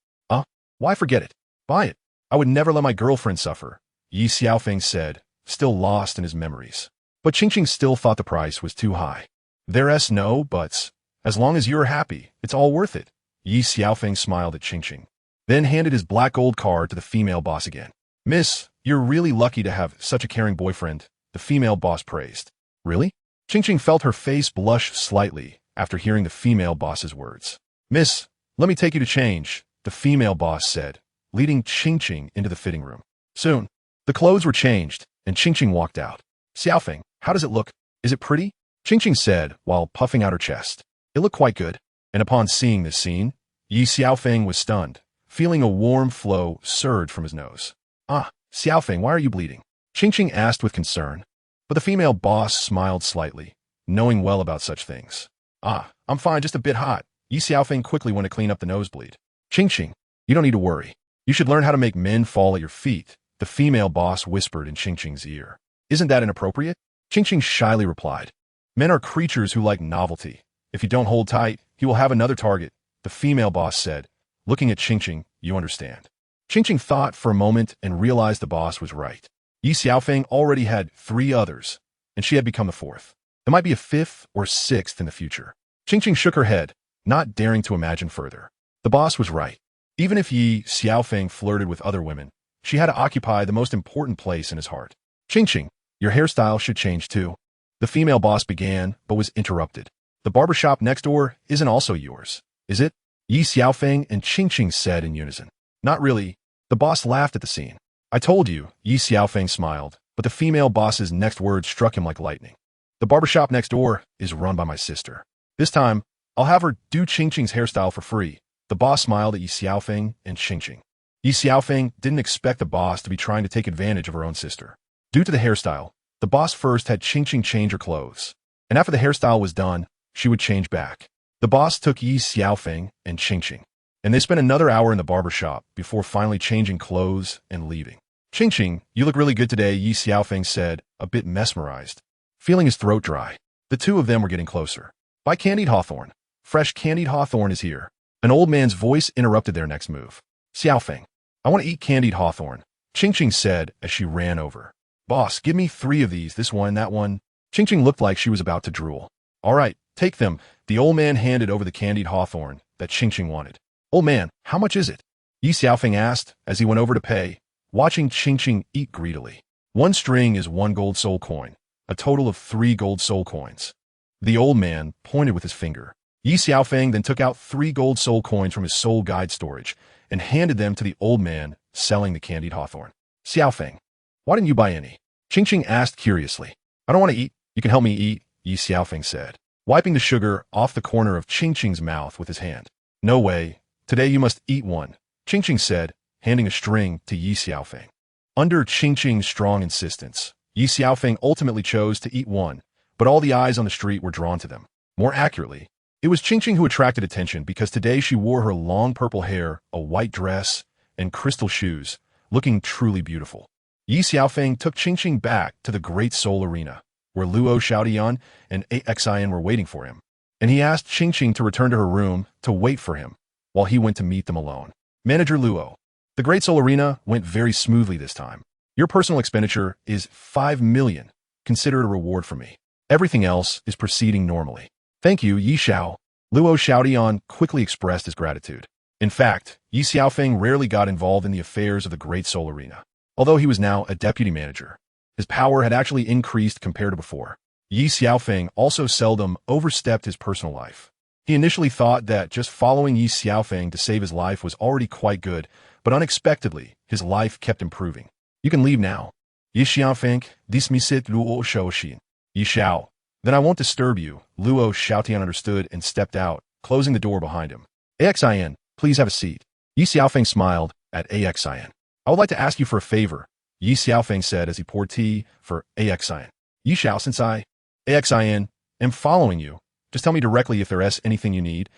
Why forget it? Buy it. I would never let my girlfriend suffer, Ye Xiaofeng said, still lost in his memories. But Qingqing still thought the price was too high. There's no buts. As long as you're happy, it's all worth it. Ye Xiaofeng smiled at Qingqing, then handed his black gold card to the female boss again. Miss, you're really lucky to have such a caring boyfriend, the female boss praised. Really? Qingqing felt her face blush slightly after hearing the female boss's words. Miss, let me take you to change, the female boss said, leading Qingqing into the fitting room. Soon, the clothes were changed, and Qingqing walked out. Xiaofeng, how does it look? Is it pretty? Qingqing said while puffing out her chest. It looked quite good. And upon seeing this scene, Ye Xiaofeng was stunned, feeling a warm flow surge from his nose. Xiaofeng, why are you bleeding? Qingqing asked with concern, but the female boss smiled slightly, knowing well about such things. I'm fine, just a bit hot. Ye Xiaofeng quickly went to clean up the nosebleed. Qingqing, you don't need to worry. You should learn how to make men fall at your feet, the female boss whispered in Qingqing's ear. Isn't that inappropriate? Qingqing shyly replied. Men are creatures who like novelty. If you don't hold tight, he will have another target, the female boss said, looking at Qingqing, you understand. Qingqing thought for a moment and realized the boss was right. Ye Xiaofeng already had 3 others, and she had become the 4th. There might be a 5th or 6th in the future. Qingqing shook her head, not daring to imagine further. The boss was right. Even if Ye Xiaofeng flirted with other women, she had to occupy the most important place in his heart. Qingqing, your hairstyle should change too. The female boss began, but was interrupted. The barbershop next door isn't also yours, is it? Ye Xiaofeng and Qingqing said in unison. Not really. The boss laughed at the scene. I told you, Ye Xiaofeng smiled, but the female boss's next words struck him like lightning. The barbershop next door is run by my sister. This time, I'll have her do Qingqing's hairstyle for free. The boss smiled at Ye Xiaofeng and Qingqing. Ye Xiaofeng didn't expect the boss to be trying to take advantage of her own sister. Due to the hairstyle, the boss first had Qingqing change her clothes, and after the hairstyle was done, she would change back. The boss took Ye Xiaofeng and Qingqing, and they spent another hour in the barber shop before finally changing clothes and leaving. Qingqing, you look really good today, Ye Xiaofeng said, a bit mesmerized. Feeling his throat dry, the two of them were getting closer. Buy candied hawthorn. Fresh candied hawthorn is here. An old man's voice interrupted their next move. Xiaofeng, I want to eat candied hawthorn, Qingqing said as she ran over. Boss, give me 3 of these, this one, that one. Qingqing looked like she was about to drool. All right, take them. The old man handed over the candied hawthorn that Qingqing wanted. Old man, how much is it? Ye Xiaofeng asked as he went over to pay, watching Qingqing eat greedily. 1 string is 1 gold soul coin, a total of 3 gold soul coins. The old man pointed with his finger. Ye Xiaofeng then took out 3 gold soul coins from his soul guide storage and handed them to the old man selling the candied hawthorn. Xiaofeng, why didn't you buy any? Qingqing asked curiously. I don't want to eat. You can help me eat, Ye Xiaofeng said, wiping the sugar off the corner of Qingqing's mouth with his hand. No way. Today you must eat one, Qingqing said, handing a string to Ye Xiaofeng. Under Qingqing's strong insistence, Ye Xiaofeng ultimately chose to eat one, but all the eyes on the street were drawn to them. More accurately, it was Qingqing who attracted attention because today she wore her long purple hair, a white dress, and crystal shoes, looking truly beautiful. Ye Xiaofeng took Qingqing back to the Great Soul Arena, where Luo Xiaodian and Awaken were waiting for him, and he asked Qingqing to return to her room to wait for him, while he went to meet them alone. Manager Luo. The Great Soul Arena went very smoothly this time. Your personal expenditure is 5 million. Consider it a reward for me. Everything else is proceeding normally. Thank you, Ye Xiao. Luo Xiaodian quickly expressed his gratitude. In fact, Ye Xiaofeng rarely got involved in the affairs of the Great Soul Arena. Although he was now a deputy manager, his power had actually increased compared to before. Ye Xiaofeng also seldom overstepped his personal life. He initially thought that just following Ye Xiaofeng to save his life was already quite good, but unexpectedly, his life kept improving. You can leave now. Ye Xiaofeng, dismissit Luo Xiaoxin. Ye Xiao. Then I won't disturb you. Luo Xiaotian understood and stepped out, closing the door behind him. Awaken, please have a seat. Ye Xiaofeng smiled at Awaken. I would like to ask you for a favor, Ye Xiaofeng said as he poured tea for Awaken. Ye Xiao, since I, Awaken, am following you, just tell me directly if there is anything you need,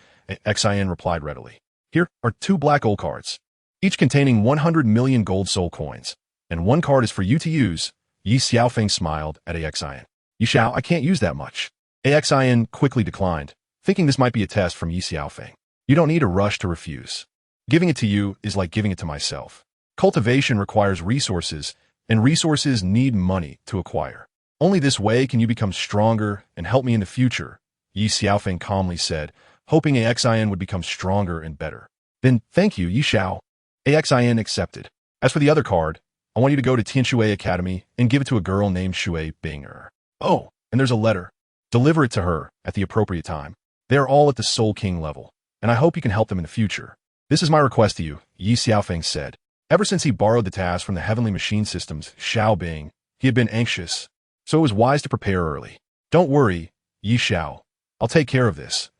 Awaken replied readily. Here are 2 black gold cards, each containing 100 million gold soul coins, and 1 card is for you to use. Ye Xiaofeng smiled at Awaken. Ye Xiao, I can't use that much. Awaken quickly declined, thinking this might be a test from Ye Xiaofeng. You don't need a rush to refuse. Giving it to you is like giving it to myself. Cultivation requires resources, and resources need money to acquire. Only this way can you become stronger and help me in the future, Ye Xiaofeng calmly said, hoping Awaken would become stronger and better. Then, thank you, Ye Xiao. Awaken accepted. As for the other card, I want you to go to Tianshui Academy and give it to a girl named Shui Binger. Oh, and there's a letter. Deliver it to her at the appropriate time. They are all at the Soul King level, and I hope you can help them in the future. This is my request to you, Ye Xiaofeng said. Ever since he borrowed the task from the Heavenly Machine System's Xiao Bing, he had been anxious, so it was wise to prepare early. Don't worry, Ye Xiao. I'll take care of this,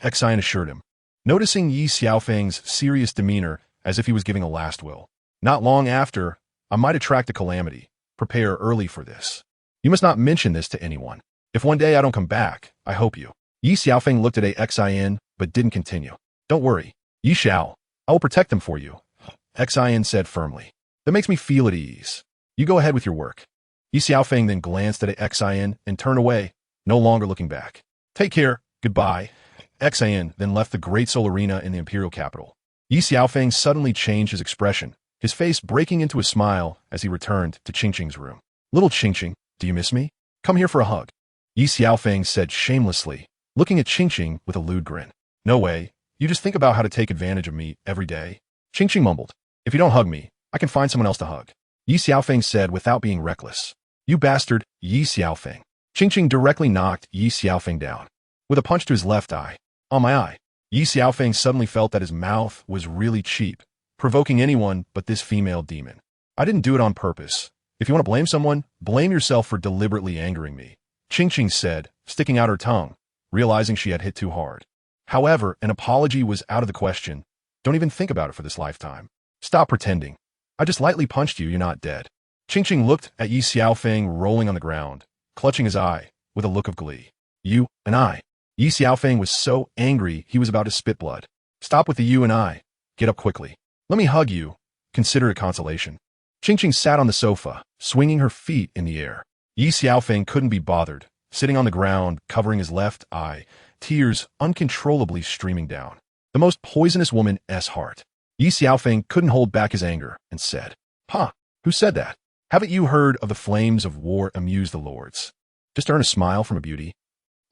Awaken assured him, noticing Ye Xiaofeng's serious demeanor as if he was giving a last will. Not long after, I might attract a calamity. Prepare early for this. You must not mention this to anyone. If one day I don't come back, I hope you. Ye Xiaofeng looked at Awaken, but didn't continue. Don't worry, Ye Xiao. I will protect them for you, Awaken said firmly. That makes me feel at ease. You go ahead with your work. Ye Xiaofeng then glanced at Awaken and turned away, no longer looking back. Take care. Goodbye. Awaken then left the Great Soul Arena in the Imperial capital. Ye Xiaofeng suddenly changed his expression, his face breaking into a smile as he returned to Qingqing's room. Little Qingqing, do you miss me? Come here for a hug. Ye Xiaofeng said shamelessly, looking at Qingqing with a lewd grin. No way. You just think about how to take advantage of me every day. Qingqing mumbled. If you don't hug me, I can find someone else to hug. Ye Xiaofeng said without being reckless. You bastard, Ye Xiaofeng. Qingqing directly knocked Ye Xiaofeng down. With a punch to his left eye. On my eye. Ye Xiaofeng suddenly felt that his mouth was really cheap, provoking anyone but this female demon. I didn't do it on purpose. If you want to blame someone, blame yourself for deliberately angering me, Qingqing said, sticking out her tongue, realizing she had hit too hard. However, an apology was out of the question. Don't even think about it for this lifetime. Stop pretending. I just lightly punched you, you're not dead. Qingqing looked at Ye Xiaofeng rolling on the ground, clutching his eye, with a look of glee. You and I. Ye Xiaofeng was so angry he was about to spit blood. Stop with the you and I. Get up quickly. Let me hug you. Consider it consolation. Qingqing sat on the sofa, swinging her feet in the air. Ye Xiaofeng couldn't be bothered, sitting on the ground, covering his left eye, tears uncontrollably streaming down. The most poisonous woman's heart. Ye Xiaofeng couldn't hold back his anger and said, "Huh, who said that? Haven't you heard of the flames of war amuse the lords? Just earn a smile from a beauty.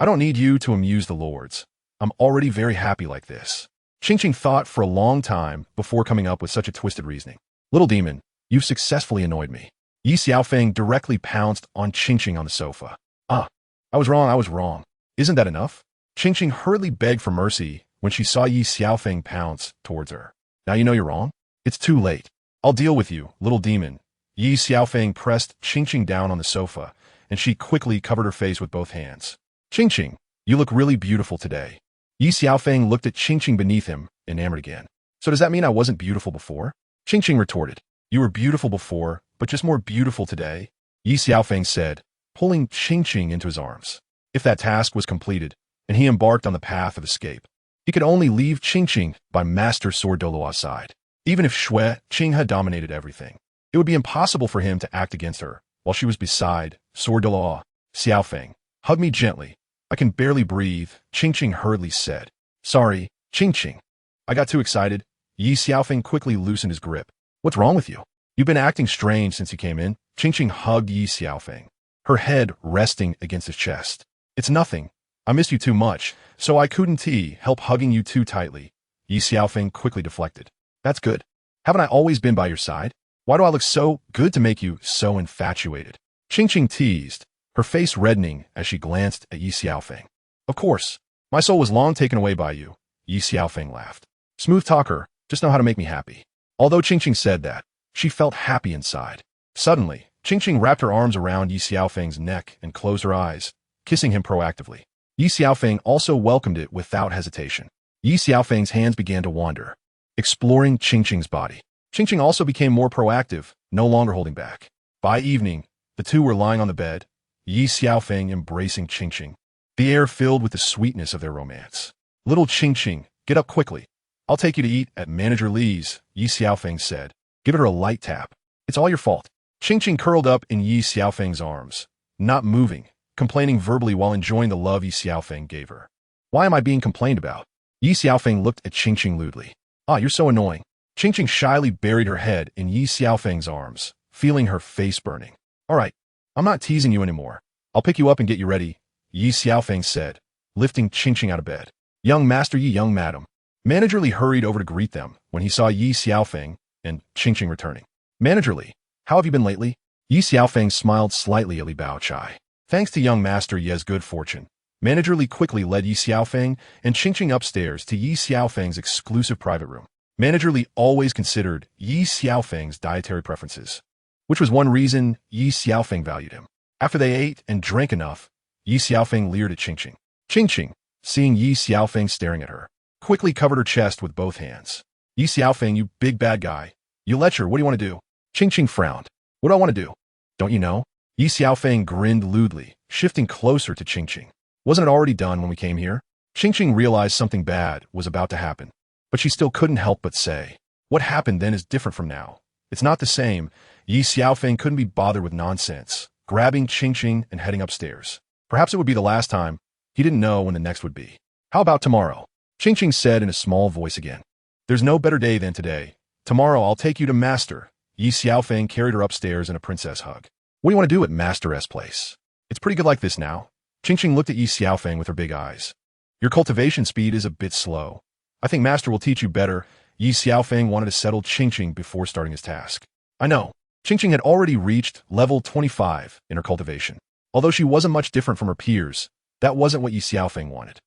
I don't need you to amuse the lords. I'm already very happy like this." Qingqing thought for a long time before coming up with such a twisted reasoning. Little demon, you've successfully annoyed me. Ye Xiaofeng directly pounced on Qingqing on the sofa. I was wrong. Isn't that enough? Qingqing hurriedly begged for mercy when she saw Ye Xiaofeng pounce towards her. Now you know you're wrong? It's too late. I'll deal with you, little demon. Ye Xiaofeng pressed Qingqing down on the sofa, and she quickly covered her face with both hands. Qingqing, you look really beautiful today. Ye Xiaofeng looked at Qingqing beneath him, enamored again. So does that mean I wasn't beautiful before? Qingqing retorted. You were beautiful before, but just more beautiful today, Ye Xiaofeng said, pulling Qingqing into his arms. If that task was completed, and he embarked on the path of escape, he could only leave Qingqing by Master Sword Douluo's side. Even if Shui Qing had dominated everything, it would be impossible for him to act against her while she was beside Sword Douluo. Xiaofeng, hug me gently. I can barely breathe, Qingqing hurriedly said. Sorry, Qingqing. I got too excited. Ye Xiaofeng quickly loosened his grip. What's wrong with you? You've been acting strange since you came in. Qingqing hugged Ye Xiaofeng, her head resting against his chest. It's nothing. I missed you too much, so I couldn't help hugging you too tightly. Ye Xiaofeng quickly deflected. That's good. Haven't I always been by your side? Why do I look so good to make you so infatuated? Qingqing teased, her face reddening as she glanced at Ye Xiaofeng. Of course. My soul was long taken away by you. Ye Xiaofeng laughed. Smooth talker, just know how to make me happy. Although Qingqing said that, she felt happy inside. Suddenly, Qingqing wrapped her arms around Ye Xiaofeng's neck and closed her eyes, kissing him proactively. Ye Xiaofeng also welcomed it without hesitation. Ye Xiaofeng's hands began to wander, exploring Qingqing's body. Qingqing also became more proactive, no longer holding back. By evening, the two were lying on the bed, Ye Xiaofeng embracing Qingqing, the air filled with the sweetness of their romance. Little Qingqing, get up quickly. I'll take you to eat at Manager Li's, Ye Xiaofeng said. Give her a light tap. It's all your fault. Qingqing curled up in Ye Xiaofeng's arms, not moving, complaining verbally while enjoying the love Ye Xiaofeng gave her. Why am I being complained about? Ye Xiaofeng looked at Qingqing lewdly. You're so annoying. Qingqing shyly buried her head in Ye Xiaofeng's arms, feeling her face burning. All right, I'm not teasing you anymore. I'll pick you up and get you ready, Ye Xiaofeng said, lifting Qingqing out of bed. Young master Ye, young madam. Manager Li hurried over to greet them when he saw Ye Xiaofeng and Qingqing returning. Manager Li, how have you been lately? Ye Xiaofeng smiled slightly at Li Baochai. Thanks to young master Ye's good fortune, Manager Li quickly led Ye Xiaofeng and Qingqing upstairs to Ye Xiaofeng's exclusive private room. Manager Li always considered Ye Xiaofeng's dietary preferences, which was one reason Ye Xiaofeng valued him. After they ate and drank enough, Ye Xiaofeng leered at Qingqing. Qingqing, seeing Ye Xiaofeng staring at her, quickly covered her chest with both hands. Ye Xiaofeng, you big bad guy. You lecher, what do you want to do? Qingqing frowned. What do I want to do? Don't you know? Ye Xiaofeng grinned lewdly, shifting closer to Qingqing. Wasn't it already done when we came here? Qingqing realized something bad was about to happen, but she still couldn't help but say, what happened then is different from now. It's not the same. Ye Xiaofeng couldn't be bothered with nonsense, grabbing Qingqing and heading upstairs. Perhaps it would be the last time. He didn't know when the next would be. How about tomorrow? Qingqing said in a small voice again. There's no better day than today. Tomorrow I'll take you to Master. Ye Xiaofeng carried her upstairs in a princess hug. What do you want to do at Master's place? It's pretty good like this now. Qingqing looked at Ye Xiaofeng with her big eyes. Your cultivation speed is a bit slow. I think Master will teach you better. Ye Xiaofeng wanted to settle Qingqing before starting his task. I know. Qingqing had already reached level 25 in her cultivation. Although she wasn't much different from her peers, that wasn't what Ye Xiaofeng wanted.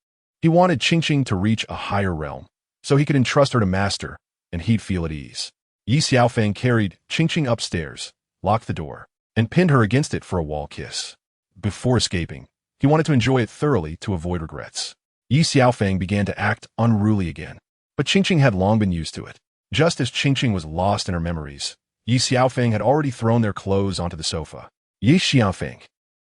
He wanted Qingqing to reach a higher realm, so he could entrust her to Master, and he'd feel at ease. Ye Xiaofeng carried Qingqing upstairs, locked the door, and pinned her against it for a wall kiss. Before escaping, he wanted to enjoy it thoroughly to avoid regrets. Ye Xiaofeng began to act unruly again, but Qingqing had long been used to it. Just as Qingqing was lost in her memories, Ye Xiaofeng had already thrown their clothes onto the sofa. Ye Xiaofeng,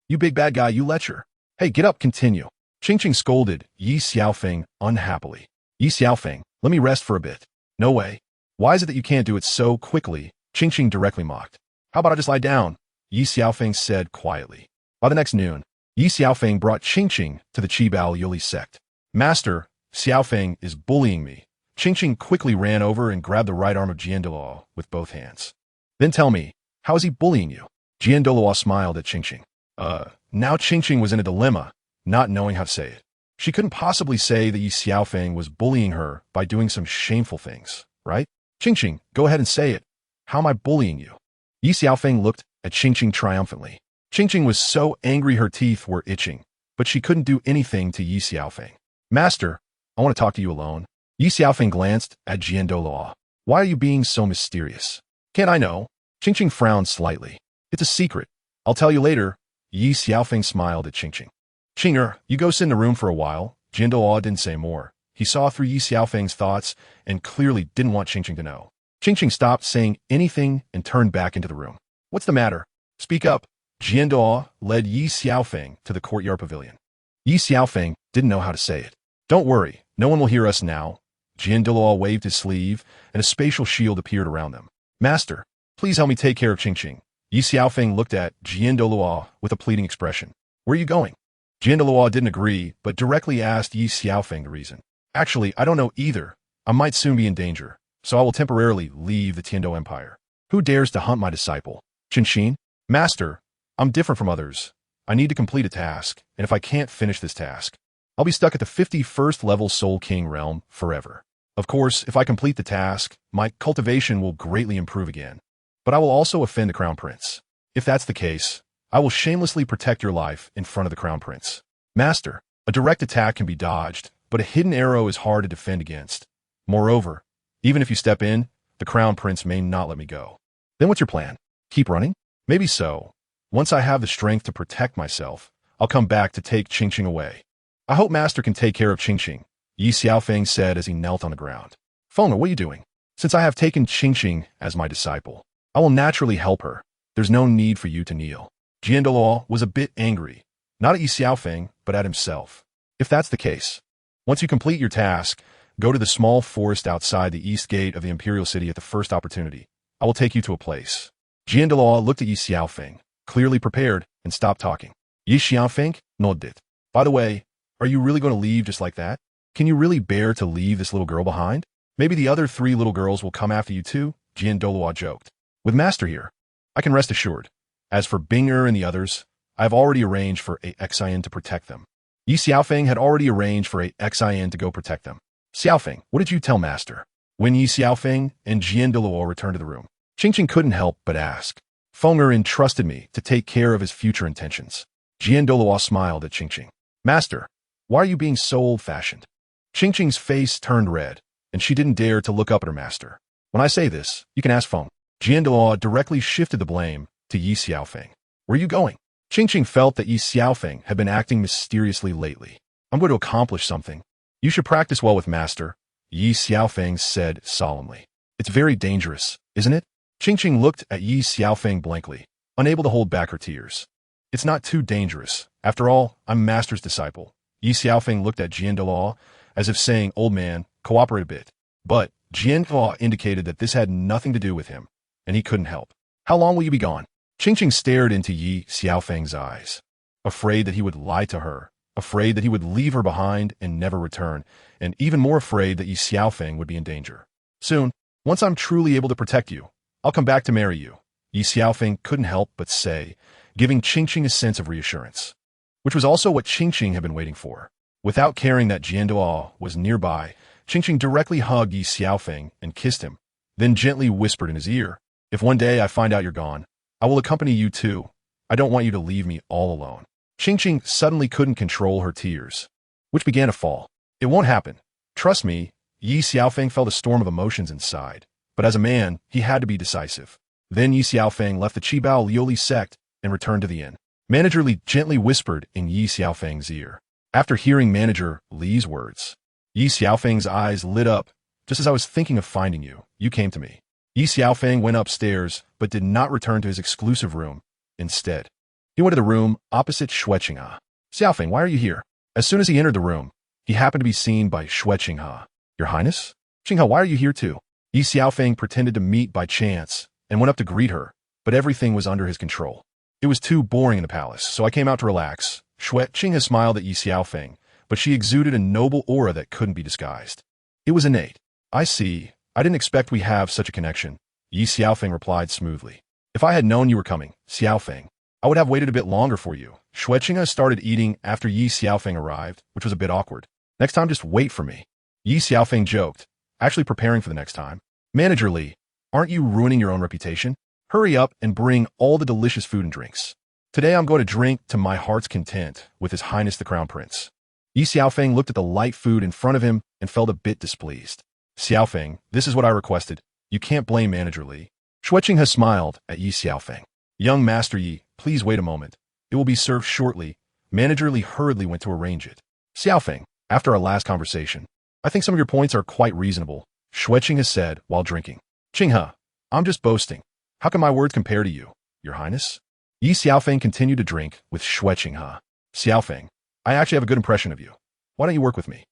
you big bad guy, you lecher. Hey, get up, continue. Qingqing scolded Ye Xiaofeng unhappily. Ye Xiaofeng, let me rest for a bit. No way. Why is it that you can't do it so quickly? Qingqing directly mocked. How about I just lie down? Ye Xiaofeng said quietly. By the next noon, Ye Xiaofeng brought Qingqing to the Qibao Yuli sect. Master, Xiaofeng is bullying me. Qingqing quickly ran over and grabbed the right arm of Douluo with both hands. Then tell me, how is he bullying you? Douluo smiled at Qingqing. Now Qingqing was in a dilemma, not knowing how to say it. She couldn't possibly say that Ye Xiaofeng was bullying her by doing some shameful things, right? Qingqing, go ahead and say it. How am I bullying you? Ye Xiaofeng looked at Qingqing triumphantly. Qingqing was so angry her teeth were itching, but she couldn't do anything to Ye Xiaofeng. Master, I want to talk to you alone. Ye Xiaofeng glanced at Douluo. Why are you being so mysterious? Can't I know? Qingqing frowned slightly. It's a secret. I'll tell you later. Ye Xiaofeng smiled at Qingqing. Qinger, you go sit in the room for a while. Douluo didn't say more. He saw through Ye Xiaofeng's thoughts and clearly didn't want Qingqing to know. Qingqing stopped saying anything and turned back into the room. What's the matter? Speak up. Douluo led Ye Xiaofeng to the courtyard pavilion. Ye Xiaofeng didn't know how to say it. Don't worry, no one will hear us now. Douluo waved his sleeve, and a spatial shield appeared around them. Master, please help me take care of Qingqing. Ye Xiaofeng looked at Douluo with a pleading expression. Where are you going? Douluo didn't agree, but directly asked Ye Xiaofeng the reason. Actually, I don't know either. I might soon be in danger, so I will temporarily leave the Tiando Empire. Who dares to hunt my disciple? Chenxin? Master, I'm different from others. I need to complete a task, and if I can't finish this task, I'll be stuck at the 51st level Soul King realm forever. Of course, if I complete the task, my cultivation will greatly improve again. But I will also offend the Crown Prince. If that's the case, I will shamelessly protect your life in front of the Crown Prince. Master, a direct attack can be dodged, but a hidden arrow is hard to defend against. Moreover, even if you step in, the Crown Prince may not let me go. Then what's your plan? Keep running? Maybe so. Once I have the strength to protect myself, I'll come back to take Qingqing away. I hope Master can take care of Qingqing, Ye Xiaofeng said as he knelt on the ground. Feng, what are you doing? Since I have taken Qingqing as my disciple, I will naturally help her. There's no need for you to kneel. Douluo was a bit angry, not at Ye Xiaofeng, but at himself. If that's the case, once you complete your task, go to the small forest outside the east gate of the imperial city at the first opportunity. I will take you to a place. Douluo looked at Ye Xiaofeng, clearly prepared, and stopped talking. Ye Xiaofeng nodded. By the way, are you really going to leave just like that? Can you really bear to leave this little girl behind? Maybe the other 3 little girls will come after you too, Douluo joked. With Master here, I can rest assured. As for Binger and the others, I have already arranged for Xin to protect them. Ye Xiaofeng had already arranged for Xin to go protect them. Xiaofeng, what did you tell Master? When Ye Xiaofeng and Douluo returned to the room, Qingqing couldn't help but ask. Fenger entrusted me to take care of his future intentions. Douluo smiled at Qingqing. Master, why are you being so old-fashioned? Qingqing's face turned red, and she didn't dare to look up at her master. When I say this, you can ask Feng. Douluo directly shifted the blame to Ye Xiaofeng. Where are you going? Qingqing felt that Ye Xiaofeng had been acting mysteriously lately. I'm going to accomplish something. You should practice well with Master, Ye Xiaofeng said solemnly. It's very dangerous, isn't it? Qingqing looked at Ye Xiaofeng blankly, unable to hold back her tears. It's not too dangerous. After all, I'm Master's disciple. Ye Xiaofeng looked at Douluo as if saying, old man, cooperate a bit. But Douluo indicated that this had nothing to do with him, and he couldn't help. How long will you be gone? Qingqing stared into Ye Xiaofeng's eyes, afraid that he would lie to her, afraid that he would leave her behind and never return, and even more afraid that Ye Xiaofeng would be in danger. Soon, once I'm truly able to protect you, I'll come back to marry you, Ye Xiaofeng couldn't help but say, giving Qingqing a sense of reassurance, which was also what Qingqing had been waiting for. Without caring that Douluo was nearby, Qingqing directly hugged Ye Xiaofeng and kissed him, then gently whispered in his ear, "If one day I find out you're gone, I will accompany you too. I don't want you to leave me all alone." Qingqing suddenly couldn't control her tears, which began to fall. "It won't happen. Trust me." Ye Xiaofeng felt a storm of emotions inside, but as a man, he had to be decisive. Then Ye Xiaofeng left the Qibao Liuli sect and returned to the inn. Manager Li gently whispered in Ye Xiaofeng's ear. After hearing Manager Li's words, Ye Xiaofeng's eyes lit up. "Just as I was thinking of finding you, you came to me." Ye Xiaofeng went upstairs, but did not return to his exclusive room. Instead, he went to the room opposite Xue Qinghe. "Xiaofeng, why are you here?" As soon as he entered the room, he happened to be seen by Xue Qinghe. "Your Highness? Qinghe, why are you here too?" Ye Xiaofeng pretended to meet by chance and went up to greet her, but everything was under his control. "It was too boring in the palace, so I came out to relax." Xue Qinghe smiled at Ye Xiaofeng, but she exuded a noble aura that couldn't be disguised. It was innate. "I see. I didn't expect we have such a connection," Ye Xiaofeng replied smoothly. "If I had known you were coming, Xiaofeng, I would have waited a bit longer for you." Xue Qinghe started eating after Ye Xiaofeng arrived, which was a bit awkward. "Next time, just wait for me." Ye Xiaofeng joked, actually preparing for the next time. "Manager Li, aren't you ruining your own reputation? Hurry up and bring all the delicious food and drinks. Today I'm going to drink to my heart's content with His Highness the Crown Prince." Ye Xiaofeng looked at the light food in front of him and felt a bit displeased. "Xiaofeng, this is what I requested. You can't blame Manager Li." Xue Qinghe smiled at Ye Xiaofeng. "Young Master Yi, please wait a moment. It will be served shortly." Manager Li hurriedly went to arrange it. "Xiaofeng, after our last conversation, I think some of your points are quite reasonable," Xue Qinghe said while drinking. "Qinghe, I'm just boasting. How can my words compare to you, Your Highness?" Ye Xiaofeng continued to drink with Xue Qinghe. "Xiaofeng, I actually have a good impression of you. Why don't you work with me?"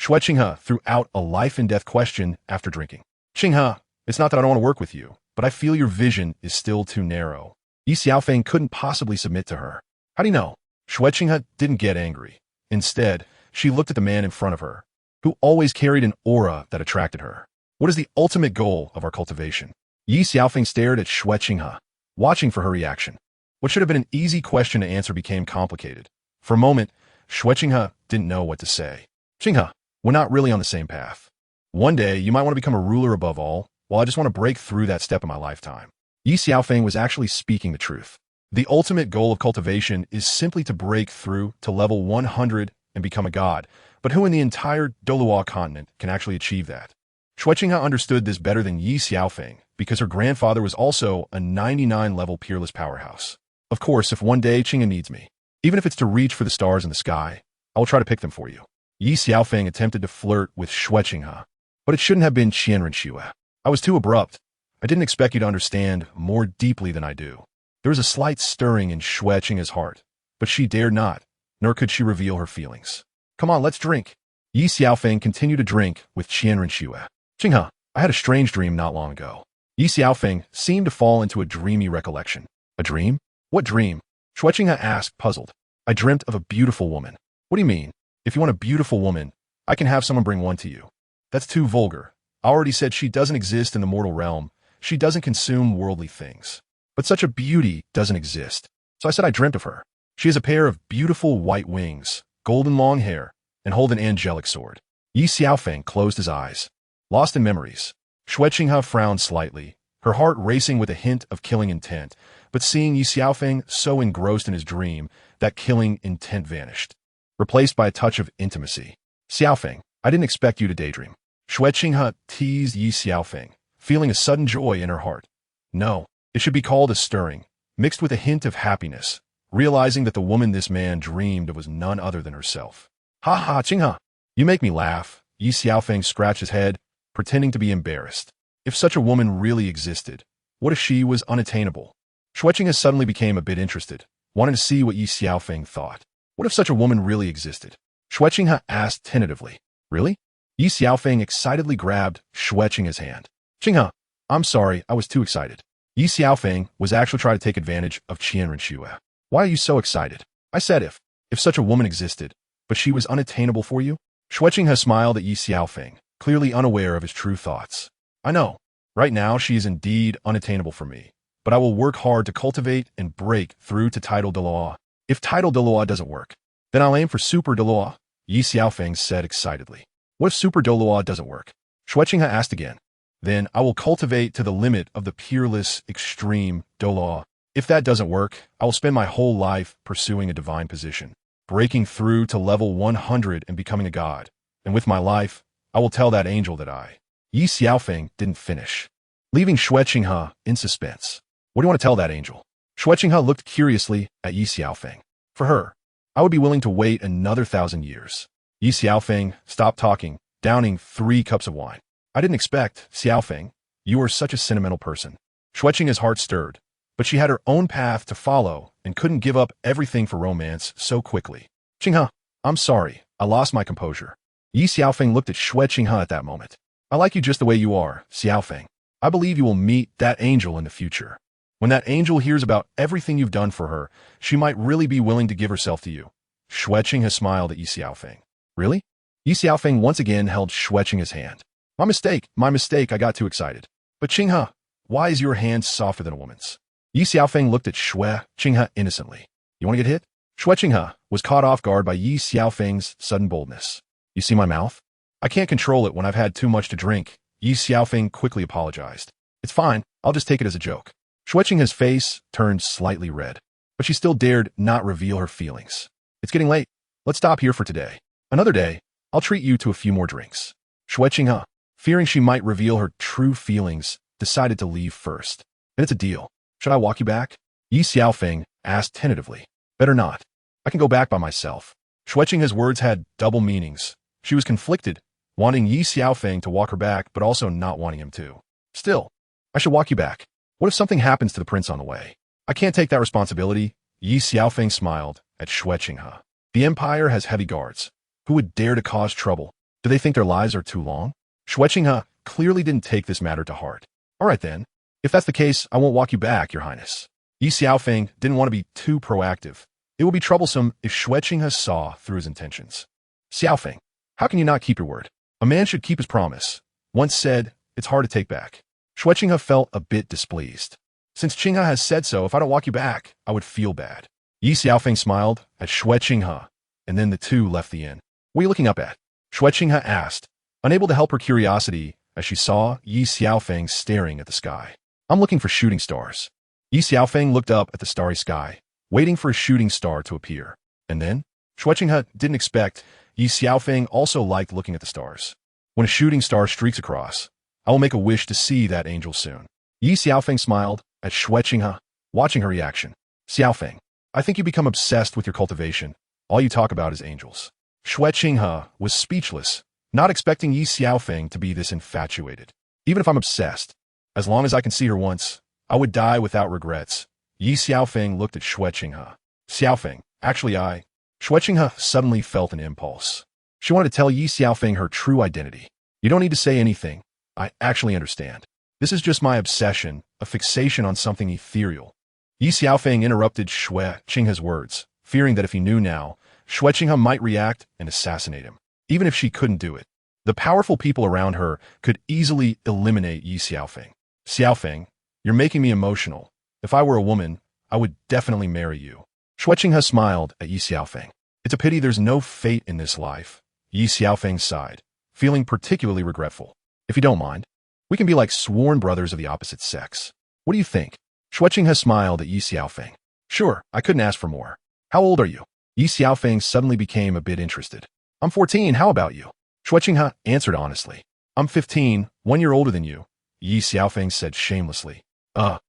Xue Qinghe threw out a life-and-death question after drinking. "Qinghe, it's not that I don't want to work with you, but I feel your vision is still too narrow." Ye Xiaofeng couldn't possibly submit to her. "How do you know?" Xue Qinghe didn't get angry. Instead, she looked at the man in front of her, who always carried an aura that attracted her. "What is the ultimate goal of our cultivation?" Ye Xiaofeng stared at Xue Qinghe, watching for her reaction. What should have been an easy question to answer became complicated. For a moment, Xue Qinghe didn't know what to say. "Qinghe, we're not really on the same path. One day, you might want to become a ruler above all, while I just want to break through that step in my lifetime." Ye Xiaofeng was actually speaking the truth. The ultimate goal of cultivation is simply to break through to level 100 and become a god, but who in the entire Douluo Continent can actually achieve that? Xue Qinghe understood this better than Ye Xiaofeng because her grandfather was also a 99-level peerless powerhouse. "Of course, if one day Qinghe needs me, even if it's to reach for the stars in the sky, I will try to pick them for you." Ye Xiaofeng attempted to flirt with Xue Qinghe, but it shouldn't have been Qianrenxue. "I was too abrupt. I didn't expect you to understand more deeply than I do." There was a slight stirring in Xue Qinghe's heart, but she dared not, nor could she reveal her feelings. "Come on, let's drink." Ye Xiaofeng continued to drink with Qianrenxue. "Qinghe, I had a strange dream not long ago." Ye Xiaofeng seemed to fall into a dreamy recollection. "A dream? What dream?" Xue Qinghe asked, puzzled. "I dreamt of a beautiful woman." "What do you mean? If you want a beautiful woman, I can have someone bring one to you." "That's too vulgar. I already said she doesn't exist in the mortal realm. She doesn't consume worldly things. But such a beauty doesn't exist. So I said I dreamt of her. She has a pair of beautiful white wings, golden long hair, and hold an angelic sword." Ye Xiaofeng closed his eyes, lost in memories. Xue Qinghe frowned slightly, her heart racing with a hint of killing intent, but seeing Ye Xiaofeng so engrossed in his dream, that killing intent vanished, replaced by a touch of intimacy. "Xiaofeng, I didn't expect you to daydream." Xue Qinghe teased Ye Xiaofeng, feeling a sudden joy in her heart. No, it should be called a stirring, mixed with a hint of happiness, realizing that the woman this man dreamed of was none other than herself. "Ha ha, Qinghe, you make me laugh." Ye Xiaofeng scratched his head, pretending to be embarrassed. If such a woman really existed, what if she was unattainable? Xue Qinghe suddenly became a bit interested, wanting to see what Ye Xiaofeng thought. What if such a woman really existed? Xue Qinghe asked tentatively. "Really?" Ye Xiaofeng excitedly grabbed Xue Qinghe's hand. "Qinghe, I'm sorry, I was too excited." Ye Xiaofeng was actually trying to take advantage of Qianrenxue. "Why are you so excited?" "I said if such a woman existed, but she was unattainable for you?" Xue Qinghe smiled at Ye Xiaofeng, clearly unaware of his true thoughts. "I know. Right now she is indeed unattainable for me, but I will work hard to cultivate and break through to title Douluo. If title Douluo doesn't work, then I'll aim for super Douluo," Ye Xiaofeng said excitedly. What if Super Douluo doesn't work? Xue Qinghe asked again. Then I will cultivate to the limit of the peerless, extreme Douluo. If that doesn't work, I will spend my whole life pursuing a divine position, breaking through to level 100 and becoming a god. And with my life, I will tell that angel that Ye Xiaofeng didn't finish, leaving Xue Qinghe in suspense. What do you want to tell that angel? Xue Qinghe looked curiously at Ye Xiaofeng. For her, I would be willing to wait another 1,000 years. Ye Xiaofeng stopped talking, downing 3 cups of wine. I didn't expect, Xiaofeng. You are such a sentimental person. Xue Qinghe's heart stirred, but she had her own path to follow and couldn't give up everything for romance so quickly. Qinghe, I'm sorry, I lost my composure. Ye Xiaofeng looked at Xue Qinghe at that moment. I like you just the way you are, Xiaofeng. I believe you will meet that angel in the future. When that angel hears about everything you've done for her, she might really be willing to give herself to you. Xue Qinghe smiled at Ye Xiaofeng. Really? Ye Xiaofeng once again held Xue Qinghe's hand. My mistake, I got too excited. But Qinghe, why is your hand softer than a woman's? Ye Xiaofeng looked at Xue Qinghe innocently. You want to get hit? Xue Qinghe was caught off guard by Ye Xiaofeng's sudden boldness. You see my mouth? I can't control it when I've had too much to drink. Ye Xiaofeng quickly apologized. It's fine, I'll just take it as a joke. Xue Qinghe's face turned slightly red, but she still dared not reveal her feelings. It's getting late. Let's stop here for today. Another day, I'll treat you to a few more drinks. Xue Qinghe, fearing she might reveal her true feelings, decided to leave first. And it's a deal. Should I walk you back? Ye Xiaofeng asked tentatively. Better not. I can go back by myself. Xue Qinghe's words had double meanings. She was conflicted, wanting Ye Xiaofeng to walk her back, but also not wanting him to. Still, I should walk you back. What if something happens to the prince on the way? I can't take that responsibility. Ye Xiaofeng smiled at Xue Qinghe. The empire has heavy guards. Who would dare to cause trouble? Do they think their lives are too long? Xue Qinghe clearly didn't take this matter to heart. All right then. If that's the case, I won't walk you back, Your Highness. Ye Xiaofeng didn't want to be too proactive. It would be troublesome if Xue Qinghe saw through his intentions. Xiaofeng, how can you not keep your word? A man should keep his promise. Once said, it's hard to take back. Xue Qinghe felt a bit displeased. Since Qinghe has said so, if I don't walk you back, I would feel bad. Ye Xiaofeng smiled at Xue Qinghe, and then the two left the inn. What are you looking up at? Xue Qinghe asked, unable to help her curiosity as she saw Ye Xiaofeng staring at the sky. I'm looking for shooting stars. Ye Xiaofeng looked up at the starry sky, waiting for a shooting star to appear. And then, Xue Qinghe didn't expect Ye Xiaofeng also liked looking at the stars. When a shooting star streaks across, I will make a wish to see that angel soon. Ye Xiaofeng smiled at Xue Qinghe, watching her reaction. Xiaofeng, I think you become obsessed with your cultivation. All you talk about is angels. Xue Qinghe was speechless, not expecting Ye Xiaofeng to be this infatuated. Even if I'm obsessed, as long as I can see her once, I would die without regrets. Ye Xiaofeng looked at Xue Qinghe. Xiaofeng, actually Xue Qinghe suddenly felt an impulse. She wanted to tell Ye Xiaofeng her true identity. You don't need to say anything. I actually understand. This is just my obsession, a fixation on something ethereal. Ye Xiaofeng interrupted Xue Qinghe's words, fearing that if he knew now, Xue Qinghe might react and assassinate him. Even if she couldn't do it, the powerful people around her could easily eliminate Ye Xiaofeng. Xiaofeng, you're making me emotional. If I were a woman, I would definitely marry you. Xue Qinghe smiled at Ye Xiaofeng. It's a pity there's no fate in this life. Ye Xiaofeng sighed, feeling particularly regretful. If you don't mind, we can be like sworn brothers of the opposite sex. What do you think? Xue Qinghe smiled at Ye Xiaofeng. Sure, I couldn't ask for more. How old are you? Ye Xiaofeng suddenly became a bit interested. I'm 14, how about you? Xue Qinghe answered honestly. I'm 15, 1 year older than you. Ye Xiaofeng said shamelessly. Are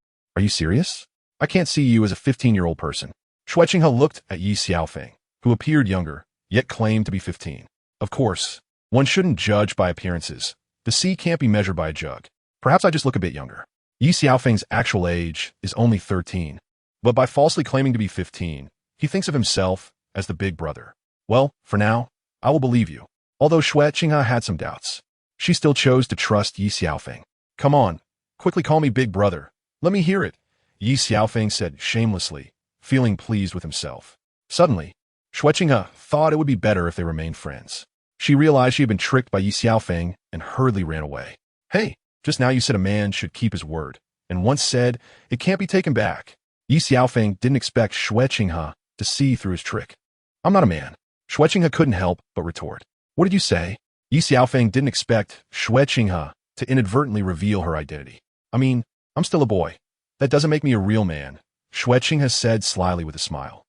you serious? I can't see you as a 15-year-old person. Xue Qinghe looked at Ye Xiaofeng, who appeared younger, yet claimed to be 15. Of course, one shouldn't judge by appearances. The sea can't be measured by a jug. Perhaps I just look a bit younger. Ye Xiaofeng's actual age is only 13, but by falsely claiming to be 15, he thinks of himself as the big brother. Well, for now, I will believe you. Although Xue Qinghe had some doubts, she still chose to trust Ye Xiaofeng. Come on, quickly call me big brother. Let me hear it, Ye Xiaofeng said shamelessly, feeling pleased with himself. Suddenly, Xue Qinghe thought it would be better if they remained friends. She realized she had been tricked by Ye Xiaofeng and hurriedly ran away. Hey, just now you said a man should keep his word, and once said, it can't be taken back. Ye Xiaofeng didn't expect Xue Qinghe to see through his trick. I'm not a man. Xue Qinghe couldn't help but retort. What did you say? Ye Xiaofeng didn't expect Xue Qinghe to inadvertently reveal her identity. I mean, I'm still a boy. That doesn't make me a real man, Xue Qinghe said slyly with a smile.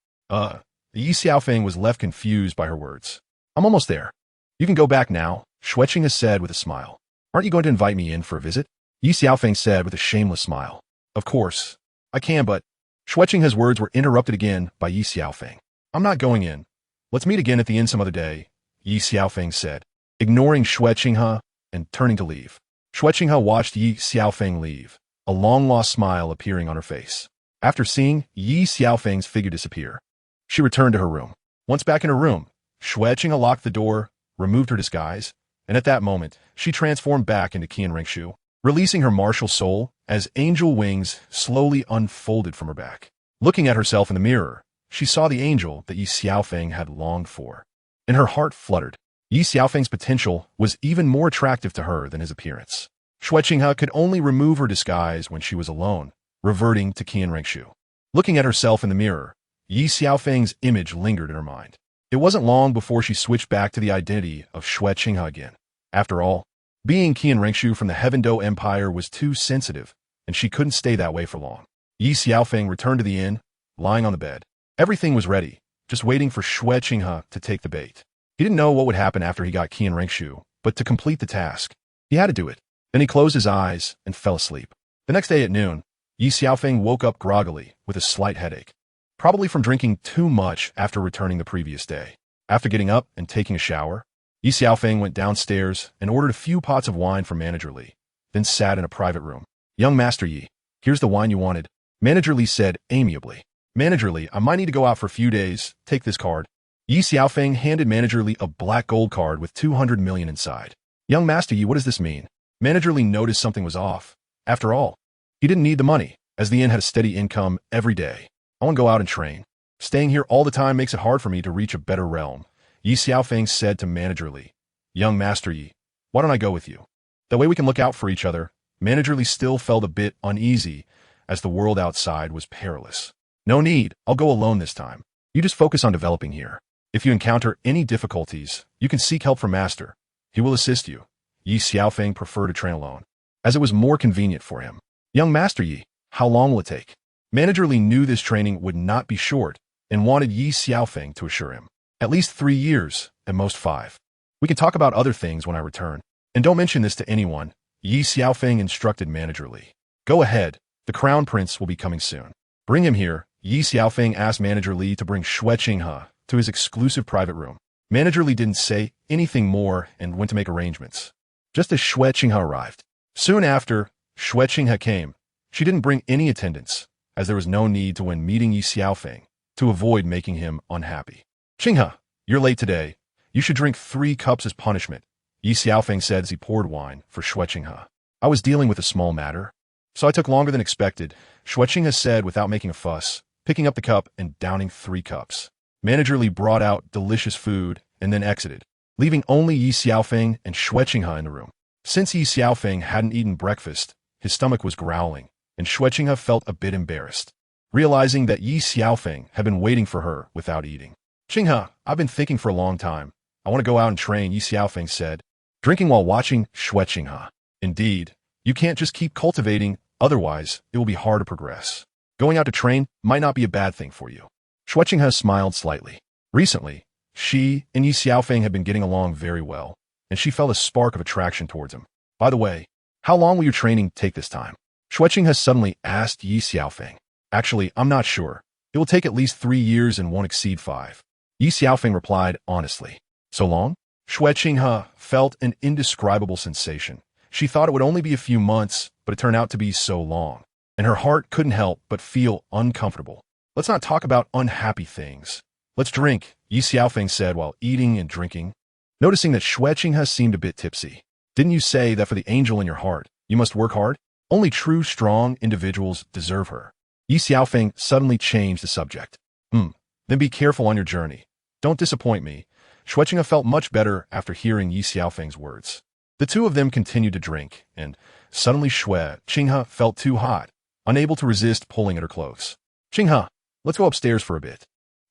Ye Xiaofeng was left confused by her words. I'm almost there. You can go back now, Xue Qinghe said with a smile. Aren't you going to invite me in for a visit? Ye Xiaofeng said with a shameless smile. Of course. I can, but Xue Qinghe's words were interrupted again by Ye Xiaofeng. I'm not going in. Let's meet again at the inn some other day, Ye Xiaofeng said, ignoring Xue Qinghe and turning to leave. Xue Qinghe watched Ye Xiaofeng leave, a long-lost smile appearing on her face. After seeing Ye Xiaofeng's figure disappear, she returned to her room. Once back in her room, Xue Qinghe locked the door, removed her disguise, and at that moment, she transformed back into Qian Rengshu, releasing her martial soul as angel wings slowly unfolded from her back. Looking at herself in the mirror, she saw the angel that Ye Xiaofeng had longed for, and her heart fluttered. Ye Xiaofeng's potential was even more attractive to her than his appearance. Xue Qinghe could only remove her disguise when she was alone, reverting to Qian Rengshu. Looking at herself in the mirror, Ye Xiaofeng's image lingered in her mind. It wasn't long before she switched back to the identity of Xue Qinghe again. After all, being Qian Rengshu from the Heavendo Empire was too sensitive, and she couldn't stay that way for long. Ye Xiaofeng returned to the inn, lying on the bed. Everything was ready, just waiting for Xue Qinghe to take the bait. He didn't know what would happen after he got Qian Rengshu, but to complete the task, he had to do it. Then he closed his eyes and fell asleep. The next day at noon, Ye Xiaofeng woke up groggily with a slight headache, probably from drinking too much after returning the previous day. After getting up and taking a shower, Ye Xiaofeng went downstairs and ordered a few pots of wine from Manager Li, then sat in a private room. Young Master Yi, here's the wine you wanted, Manager Li said amiably. Manager Li, I might need to go out for a few days, take this card. Ye Xiaofeng handed Manager Li a black gold card with 200 million inside. Young Master Yi, what does this mean? Manager Li noticed something was off. After all, he didn't need the money, as the inn had a steady income every day. I want to go out and train. Staying here all the time makes it hard for me to reach a better realm, Ye Xiaofeng said to Manager Li. Young Master Yi, why don't I go with you? That way we can look out for each other. Manager Li still felt a bit uneasy, as the world outside was perilous. No need, I'll go alone this time. You just focus on developing here. If you encounter any difficulties, you can seek help from Master. He will assist you. Ye Xiaofeng preferred to train alone, as it was more convenient for him. Young Master Yi, how long will it take? Manager Li knew this training would not be short, and wanted Ye Xiaofeng to assure him. At least 3 years, at most 5. We can talk about other things when I return. And don't mention this to anyone, Ye Xiaofeng instructed Manager Li. Go ahead, the Crown Prince will be coming soon. Bring him here, Ye Xiaofeng asked Manager Li to bring Xue Qinghe to his exclusive private room. Manager Li didn't say anything more and went to make arrangements. Just as Xue Qinghe arrived. Soon after, Xue Qinghe came. She didn't bring any attendants, as there was no need to when meeting Ye Xiaofeng, to avoid making him unhappy. Qinghe, you're late today. You should drink 3 cups as punishment, Ye Xiaofeng said as he poured wine for Xue Qinghe. I was dealing with a small matter, so I took longer than expected, Xue Qinghe said without making a fuss, picking up the cup and downing 3 cups. Manager Li brought out delicious food and then exited, leaving only Ye Xiaofeng and Xue Qinghe in the room. Since Ye Xiaofeng hadn't eaten breakfast, his stomach was growling, and Xue Qinghe felt a bit embarrassed, realizing that Ye Xiaofeng had been waiting for her without eating. Qinghe, I've been thinking for a long time. I want to go out and train, Ye Xiaofeng said, drinking while watching Xue Qinghe. Indeed, you can't just keep cultivating, otherwise it will be hard to progress. Going out to train might not be a bad thing for you. Xue Qinghe smiled slightly. Recently, she and Ye Xiaofeng had been getting along very well, and she felt a spark of attraction towards him. By the way, how long will your training take this time? Xue Qinghe suddenly asked Ye Xiaofeng. Actually, I'm not sure. It will take at least 3 years and won't exceed 5. Ye Xiaofeng replied honestly. So long? Xue Qinghe felt an indescribable sensation. She thought it would only be a few months, but it turned out to be so long, and her heart couldn't help but feel uncomfortable. Let's not talk about unhappy things. Let's drink, Ye Xiaofeng said while eating and drinking, noticing that Xue Qinghe seemed a bit tipsy. Didn't you say that for the angel in your heart, you must work hard? Only true, strong individuals deserve her. Ye Xiaofeng suddenly changed the subject. Then be careful on your journey. Don't disappoint me. Xue Qinghe felt much better after hearing Ye Xiaofeng's words. The two of them continued to drink, and suddenly Xue Qinghe felt too hot, unable to resist pulling at her clothes. Qinghe, let's go upstairs for a bit.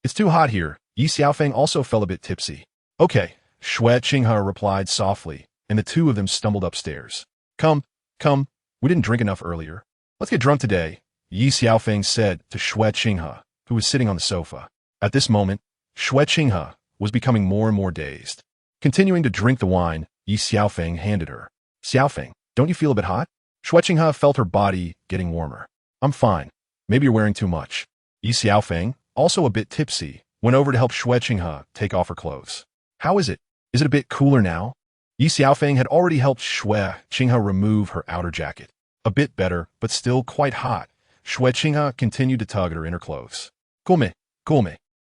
It's too hot here. Ye Xiaofeng also felt a bit tipsy. Okay, Shui Qinghe replied softly, and the two of them stumbled upstairs. Come, we didn't drink enough earlier. Let's get drunk today, Ye Xiaofeng said to Shui Qinghe, who was sitting on the sofa. At this moment, Shui Qinghe was becoming more and more dazed. Continuing to drink the wine, Ye Xiaofeng handed her. Xiaofeng, don't you feel a bit hot? Shui Qinghe felt her body getting warmer. I'm fine. Maybe you're wearing too much. Ye Xiaofeng, also a bit tipsy, went over to help Shui Qinghe take off her clothes. How is it? Is it a bit cooler now? Ye Xiaofeng had already helped Shui Qinghe remove her outer jacket. A bit better, but still quite hot. Shui Qinghe continued to tug at her inner clothes. Cool me.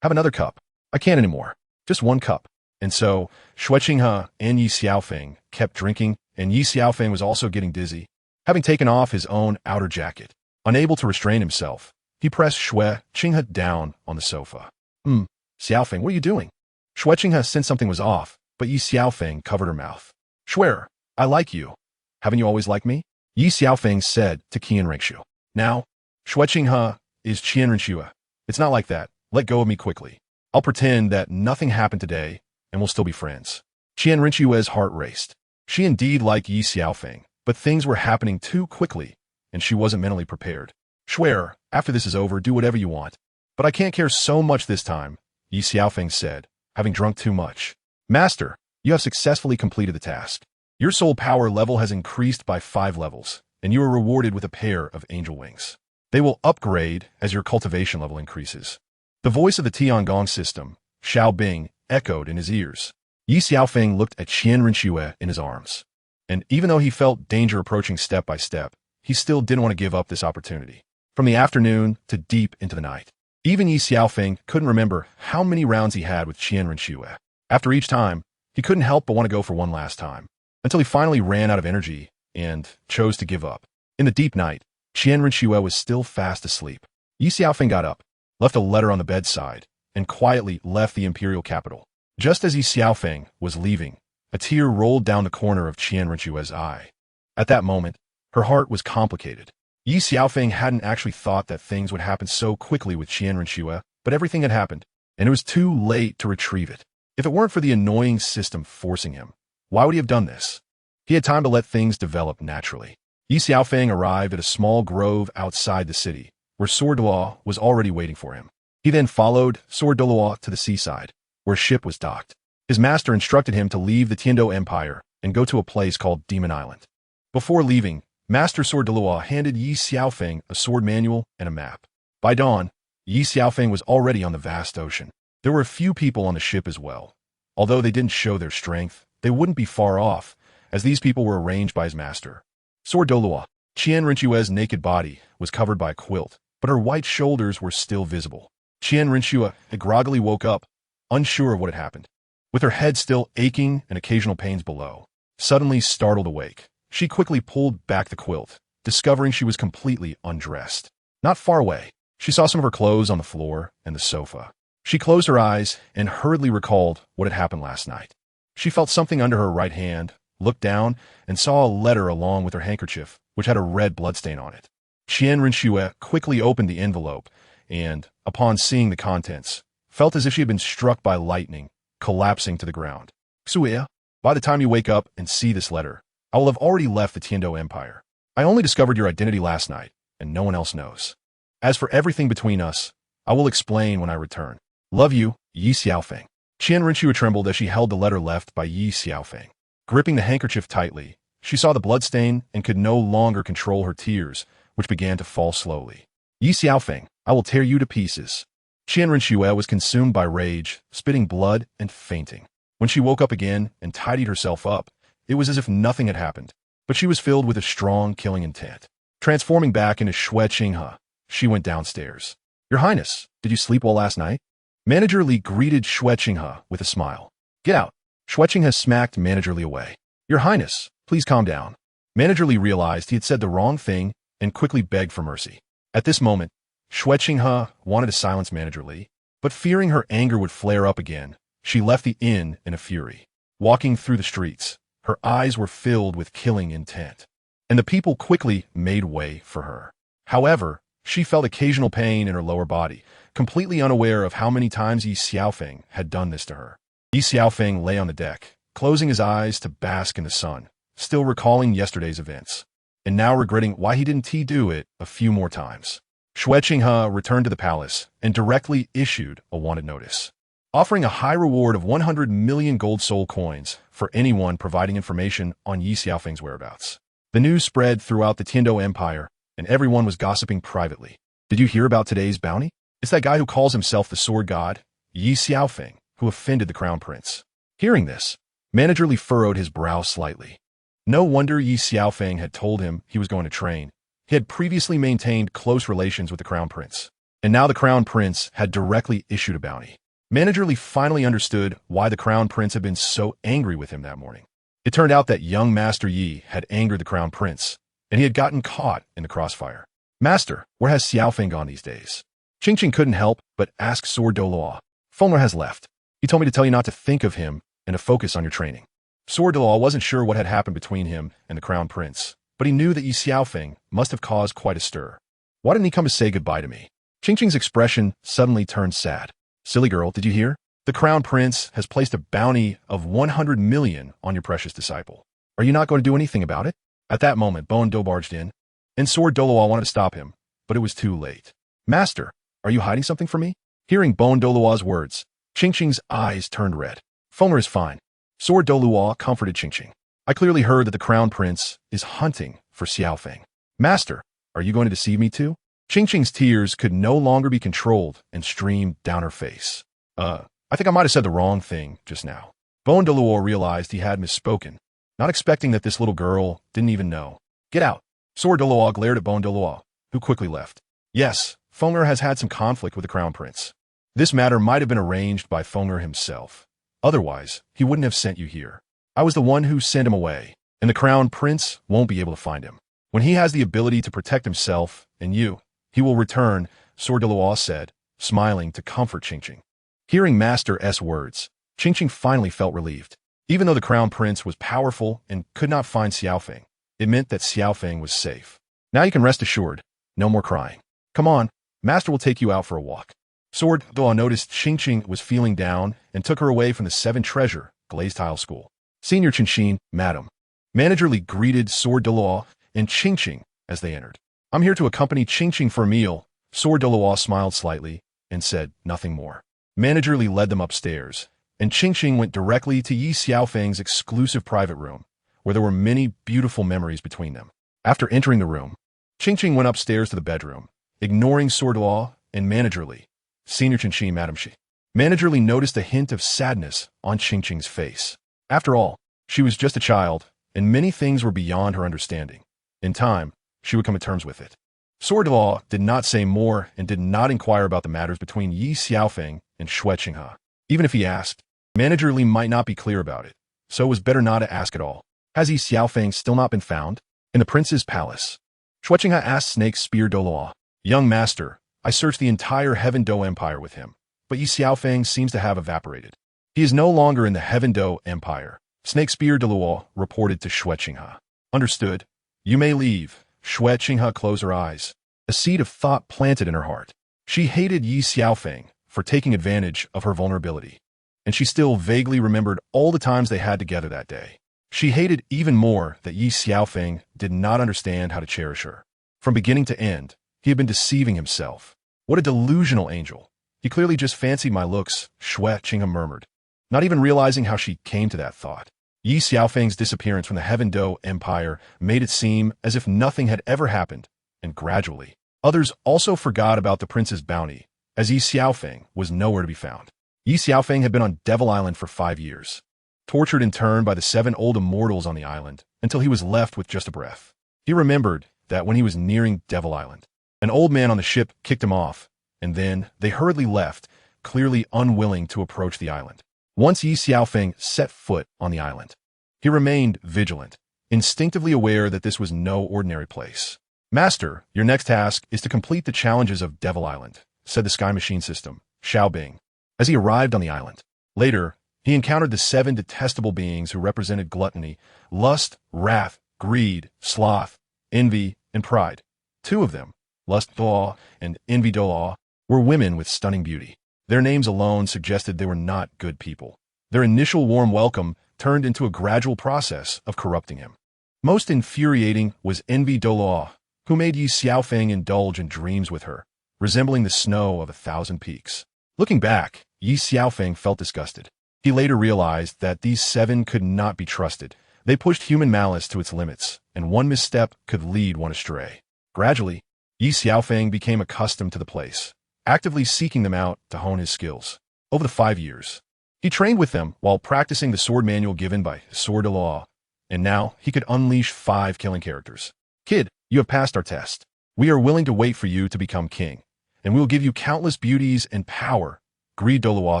Have another cup. I can't anymore. Just one cup. And so, Shui Qinghe and Ye Xiaofeng kept drinking, and Ye Xiaofeng was also getting dizzy, having taken off his own outer jacket. Unable to restrain himself, he pressed Shui Qinghe down on the sofa. Xiaofeng, what are you doing? Shui Qinghe sensed something was off, but Ye Xiaofeng covered her mouth. Swear, I like you. Haven't you always liked me? Ye Xiaofeng said to Qianrenxue. Now, Shui Qinghe is Qianrenxue. It's not like that. Let go of me quickly. I'll pretend that nothing happened today, and we'll still be friends. Qianrenxue's heart raced. She indeed liked Ye Xiaofeng, but things were happening too quickly, and she wasn't mentally prepared. Swear, after this is over, do whatever you want. But I can't care so much this time, Ye Xiaofeng said, having drunk too much. Master, you have successfully completed the task. Your soul power level has increased by 5 levels, and you are rewarded with a pair of angel wings. They will upgrade as your cultivation level increases. The voice of the Tianji System, Xiao Bing, echoed in his ears. Ye Xiaofeng looked at Qianrenxue in his arms. And even though he felt danger approaching step by step, he still didn't want to give up this opportunity. From the afternoon to deep into the night. Even Ye Xiaofeng couldn't remember how many rounds he had with Qianrenxue. After each time, he couldn't help but want to go for one last time, until he finally ran out of energy and chose to give up. In the deep night, Qianrenxue was still fast asleep. Ye Xiaofeng got up, left a letter on the bedside, and quietly left the imperial capital. Just as Ye Xiaofeng was leaving, a tear rolled down the corner of Qianrenxue's eye. At that moment, her heart was complicated. Ye Xiaofeng hadn't actually thought that things would happen so quickly with Qianrenxue, but everything had happened, and it was too late to retrieve it. If it weren't for the annoying system forcing him, why would he have done this? He had time to let things develop naturally. Ye Xiaofeng arrived at a small grove outside the city, where souls.Sword was already waiting for him. He then followed souls.Sword to the seaside, where a ship was docked. His master instructed him to leave the Tiandu Empire and go to a place called Demon Island. Before leaving, Master souls.Sword handed Ye Xiaofeng a sword manual and a map. By dawn, Ye Xiaofeng was already on the vast ocean. There were a few people on the ship as well. Although they didn't show their strength, they wouldn't be far off, as these people were arranged by his master. Souls.Sword, Qianrenxue's naked body was covered by a quilt, but her white shoulders were still visible. Qianrenxue groggily woke up, unsure of what had happened. With her head still aching and occasional pains below, suddenly startled awake, she quickly pulled back the quilt, discovering she was completely undressed. Not far away, she saw some of her clothes on the floor and the sofa. She closed her eyes and hurriedly recalled what had happened last night. She felt something under her right hand, looked down, and saw a letter along with her handkerchief, which had a red bloodstain on it. Qianrenxue quickly opened the envelope and, upon seeing the contents, felt as if she had been struck by lightning, collapsing to the ground. Xue, by the time you wake up and see this letter, I will have already left the Tiandu Empire. I only discovered your identity last night, and no one else knows. As for everything between us, I will explain when I return. Love you, Ye Xiaofeng. Qianrenxue trembled as she held the letter left by Ye Xiaofeng. Gripping the handkerchief tightly, she saw the bloodstain and could no longer control her tears, which began to fall slowly. Ye Xiaofeng, I will tear you to pieces. Qianrenxue was consumed by rage, spitting blood and fainting. When she woke up again and tidied herself up, it was as if nothing had happened, but she was filled with a strong killing intent. Transforming back into Shui Qinghe, she went downstairs. Your Highness, did you sleep well last night? Manager Li greeted Shui Qinghe with a smile. Get out. Shui Qinghe smacked Manager Li away. Your Highness, please calm down. Manager Li realized he had said the wrong thing and quickly begged for mercy. At this moment, Shui Qinghe wanted to silence Manager Li, but fearing her anger would flare up again, she left the inn in a fury. Walking through the streets, her eyes were filled with killing intent, and the people quickly made way for her. However, she felt occasional pain in her lower body, completely unaware of how many times Ye Xiaofeng had done this to her. Ye Xiaofeng lay on the deck, closing his eyes to bask in the sun, still recalling yesterday's events, and now regretting why he didn't do it a few more times. Shui Qinghe returned to the palace and directly issued a wanted notice, offering a high reward of 100 million gold soul coins for anyone providing information on Ye Xiaofeng's whereabouts. The news spread throughout the Tianji Empire, and everyone was gossiping privately. Did you hear about today's bounty? It's that guy who calls himself the sword god, Ye Xiaofeng, who offended the crown prince. Hearing this, Manager Li furrowed his brow slightly. No wonder Ye Xiaofeng had told him he was going to train. He had previously maintained close relations with the crown prince, and now the crown prince had directly issued a bounty. Manager Li finally understood why the crown prince had been so angry with him that morning. It turned out that young Master Yi had angered the crown prince, and he had gotten caught in the crossfire. Master, where has Xiaofeng gone these days? Qingqing couldn't help but ask Sword Douluo. Fengler has left. He told me to tell you not to think of him and to focus on your training. Sword Douluo wasn't sure what had happened between him and the crown prince, but he knew that Ye Xiaofeng must have caused quite a stir. Why didn't he come to say goodbye to me? Qingqing's expression suddenly turned sad. Silly girl, did you hear? The crown prince has placed a bounty of 100 million on your precious disciple. Are you not going to do anything about it? At that moment, Bon Do barged in, and Sword Douluo wanted to stop him, but it was too late. Master, are you hiding something from me? Hearing Bon Douluo's words, Qingqing's eyes turned red. Fengler is fine. Sword Douluo comforted Qingqing. I clearly heard that the crown prince is hunting for Xiaofeng. Master, are you going to deceive me too? Qingqing's tears could no longer be controlled and streamed down her face. I think I might have said the wrong thing just now. Bon Douluo realized he had misspoken, not expecting that this little girl didn't even know. Get out. Sword Douluo glared at Bon Douluo, who quickly left. Yes, Fengler has had some conflict with the crown prince. This matter might have been arranged by Fengler himself. Otherwise, he wouldn't have sent you here. I was the one who sent him away, and the crown prince won't be able to find him. When he has the ability to protect himself and you, he will return, Sword Douluo said, smiling to comfort Qingqing. Hearing Master S words, Qingqing finally felt relieved. Even though the crown prince was powerful and could not find Xiaofeng, it meant that Xiaofeng was safe. Now you can rest assured, no more crying. Come on, Master will take you out for a walk. Sword Douluo noticed Qingqing was feeling down and took her away from the 7 Treasure glazed tile school. Senior Chenxin, Madam. Manager Li greeted Sword Douluo and Qingqing as they entered. I'm here to accompany Qingqing for a meal. Sword Douluo smiled slightly and said nothing more. Manager Li led them upstairs, and Qingqing went directly to Ye Xiaofeng's exclusive private room, where there were many beautiful memories between them. After entering the room, Qingqing went upstairs to the bedroom, ignoring Sword Douluo and Manager Li. Senior Chenxin, Madam Shi. Manager Li noticed a hint of sadness on Qingqing's face. After all, she was just a child, and many things were beyond her understanding. In time, she would come to terms with it. Sword Douluo did not say more and did not inquire about the matters between Ye Xiaofeng and Shui Qinghe. Even if he asked, Manager Li might not be clear about it, so it was better not to ask at all. Has Ye Xiaofeng still not been found? In the prince's palace. Shui Qinghe asked Snake Spear Douluo. Young master, I searched the entire Heaven Do Empire with him, but Ye Xiaofeng seems to have evaporated. He is no longer in the Heaven Do Empire. Snake Spear Douluo reported to Shui Qinghe. Understood. You may leave. Shui Qinghe closed her eyes. A seed of thought planted in her heart. She hated Ye Xiaofeng for taking advantage of her vulnerability, and she still vaguely remembered all the times they had together that day. She hated even more that Ye Xiaofeng did not understand how to cherish her. From beginning to end, he had been deceiving himself. What a delusional angel. He clearly just fancied my looks, Shui Qinghe murmured, not even realizing how she came to that thought. Ye Xiaofeng's disappearance from the Heaven Do Empire made it seem as if nothing had ever happened, and gradually, others also forgot about the prince's bounty, as Ye Xiaofeng was nowhere to be found. Ye Xiaofeng had been on Devil Island for 5 years, tortured in turn by the 7 old immortals on the island, until he was left with just a breath. He remembered that when he was nearing Devil Island, an old man on the ship kicked him off, and then they hurriedly left, clearly unwilling to approach the island. Once Ye Xiaofeng set foot on the island, he remained vigilant, instinctively aware that this was no ordinary place. Master, your next task is to complete the challenges of Devil Island, said the Sky Machine System, Xiaobing, as he arrived on the island. Later, he encountered the 7 detestable beings who represented gluttony, lust, wrath, greed, sloth, envy, and pride. 2 of them, Lust Douluo and Envy Douluo, were women with stunning beauty. Their names alone suggested they were not good people. Their initial warm welcome turned into a gradual process of corrupting him. Most infuriating was envy Douluo, who made Ye Xiaofeng indulge in dreams with her, resembling the snow of 1,000 peaks. Looking back, Ye Xiaofeng felt disgusted. He later realized that these 7 could not be trusted. They pushed human malice to its limits, and one misstep could lead one astray. Gradually, Ye Xiaofeng became accustomed to the place, actively seeking them out to hone his skills. Over the 5 years, he trained with them while practicing the sword manual given by souls.Sword, and now he could unleash 5 killing characters. Kid, you have passed our test. We are willing to wait for you to become king, and we will give you countless beauties and power, Douluo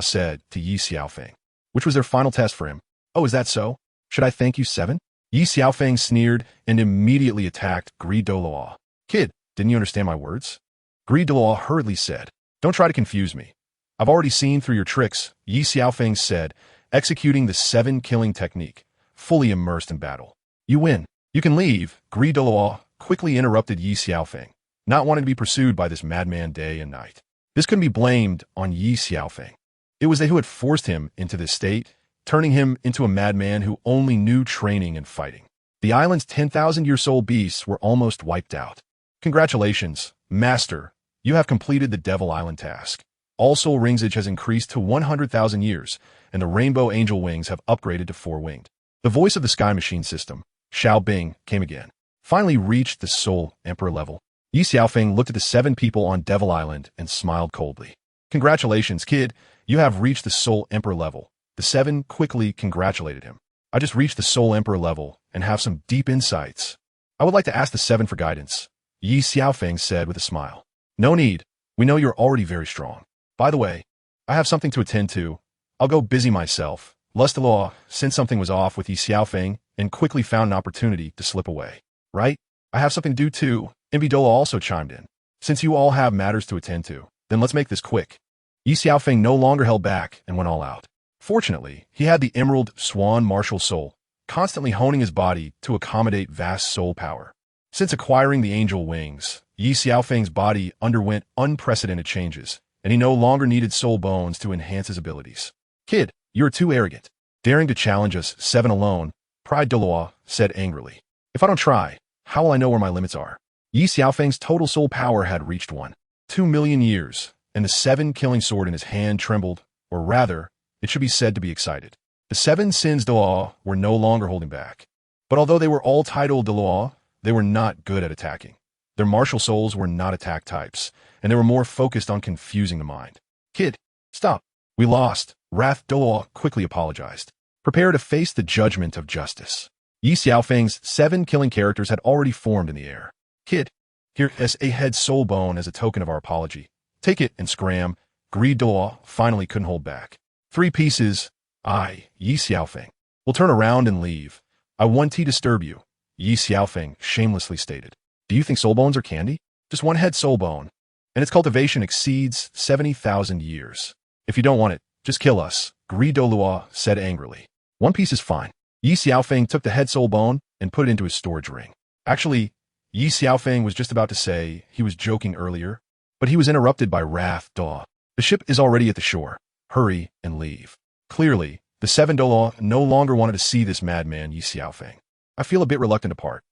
said to Ye Xiaofeng, which was their final test for him. Oh, is that so? Should I thank you 7? Ye Xiaofeng sneered and immediately attacked Douluo. Kid, didn't you understand my words? Douluo hurriedly said, don't try to confuse me. I've already seen through your tricks, Ye Xiaofeng said, executing the 7 killing technique, fully immersed in battle. You win. You can leave, Douluo quickly interrupted Ye Xiaofeng, not wanting to be pursued by this madman day and night. This couldn't be blamed on Ye Xiaofeng. It was they who had forced him into this state, turning him into a madman who only knew training and fighting. The island's 10,000-year-old beasts were almost wiped out. Congratulations, Master. You have completed the Devil Island task. All soul ringsage has increased to 100,000 years, and the rainbow angel wings have upgraded to 4-winged. The voice of the Sky Machine System, Xiao Bing, came again. Finally reached the Soul Emperor level. Ye Xiaofeng looked at the 7 people on Devil Island and smiled coldly. Congratulations, kid. You have reached the Soul Emperor level. The 7 quickly congratulated him. I just reached the Soul Emperor level and have some deep insights. I would like to ask the 7 for guidance, Ye Xiaofeng said with a smile. No need. We know you're already very strong. By the way, I have something to attend to. I'll go busy myself. Douluo sensed something was off with Ye Xiaofeng and quickly found an opportunity to slip away. Right? I have something to do too. Bibidong also chimed in. Since you all have matters to attend to, then let's make this quick. Ye Xiaofeng no longer held back and went all out. Fortunately, he had the Emerald Swan martial soul, constantly honing his body to accommodate vast soul power. Since acquiring the angel wings, Ye Xiaofeng's body underwent unprecedented changes, and he no longer needed soul bones to enhance his abilities. Kid, you're too arrogant. Daring to challenge us 7 alone, Douluo said angrily. If I don't try, how will I know where my limits are? Ye Xiaofeng's total soul power had reached 1.2 million years, and the 7 killing sword in his hand trembled, or rather, it should be said to be excited. The 7 sins Douluo were no longer holding back. But although they were all titled Douluo, they were not good at attacking. Their martial souls were not attack types, and they were more focused on confusing the mind. Kid, stop. We lost. Douluo quickly apologized. Prepare to face the judgment of justice. Ye Xiaofeng's 7 killing characters had already formed in the air. Kid, here is a head soul bone as a token of our apology. Take it and scram. Douluo finally couldn't hold back. 3 pieces. Ye Xiaofeng, will turn around and leave. I want to disturb you, Ye Xiaofeng shamelessly stated. Do you think soul bones are candy? Just 1 head soul bone, and its cultivation exceeds 70,000 years. If you don't want it, just kill us, Douluo said angrily. 1 piece is fine. Ye Xiaofeng took the head soul bone and put it into his storage ring. Actually, Ye Xiaofeng was just about to say he was joking earlier, but he was interrupted by Douluo. The ship is already at the shore. Hurry and leave. Clearly, the 7 Douluo no longer wanted to see this madman Ye Xiaofeng. I feel a bit reluctant to part.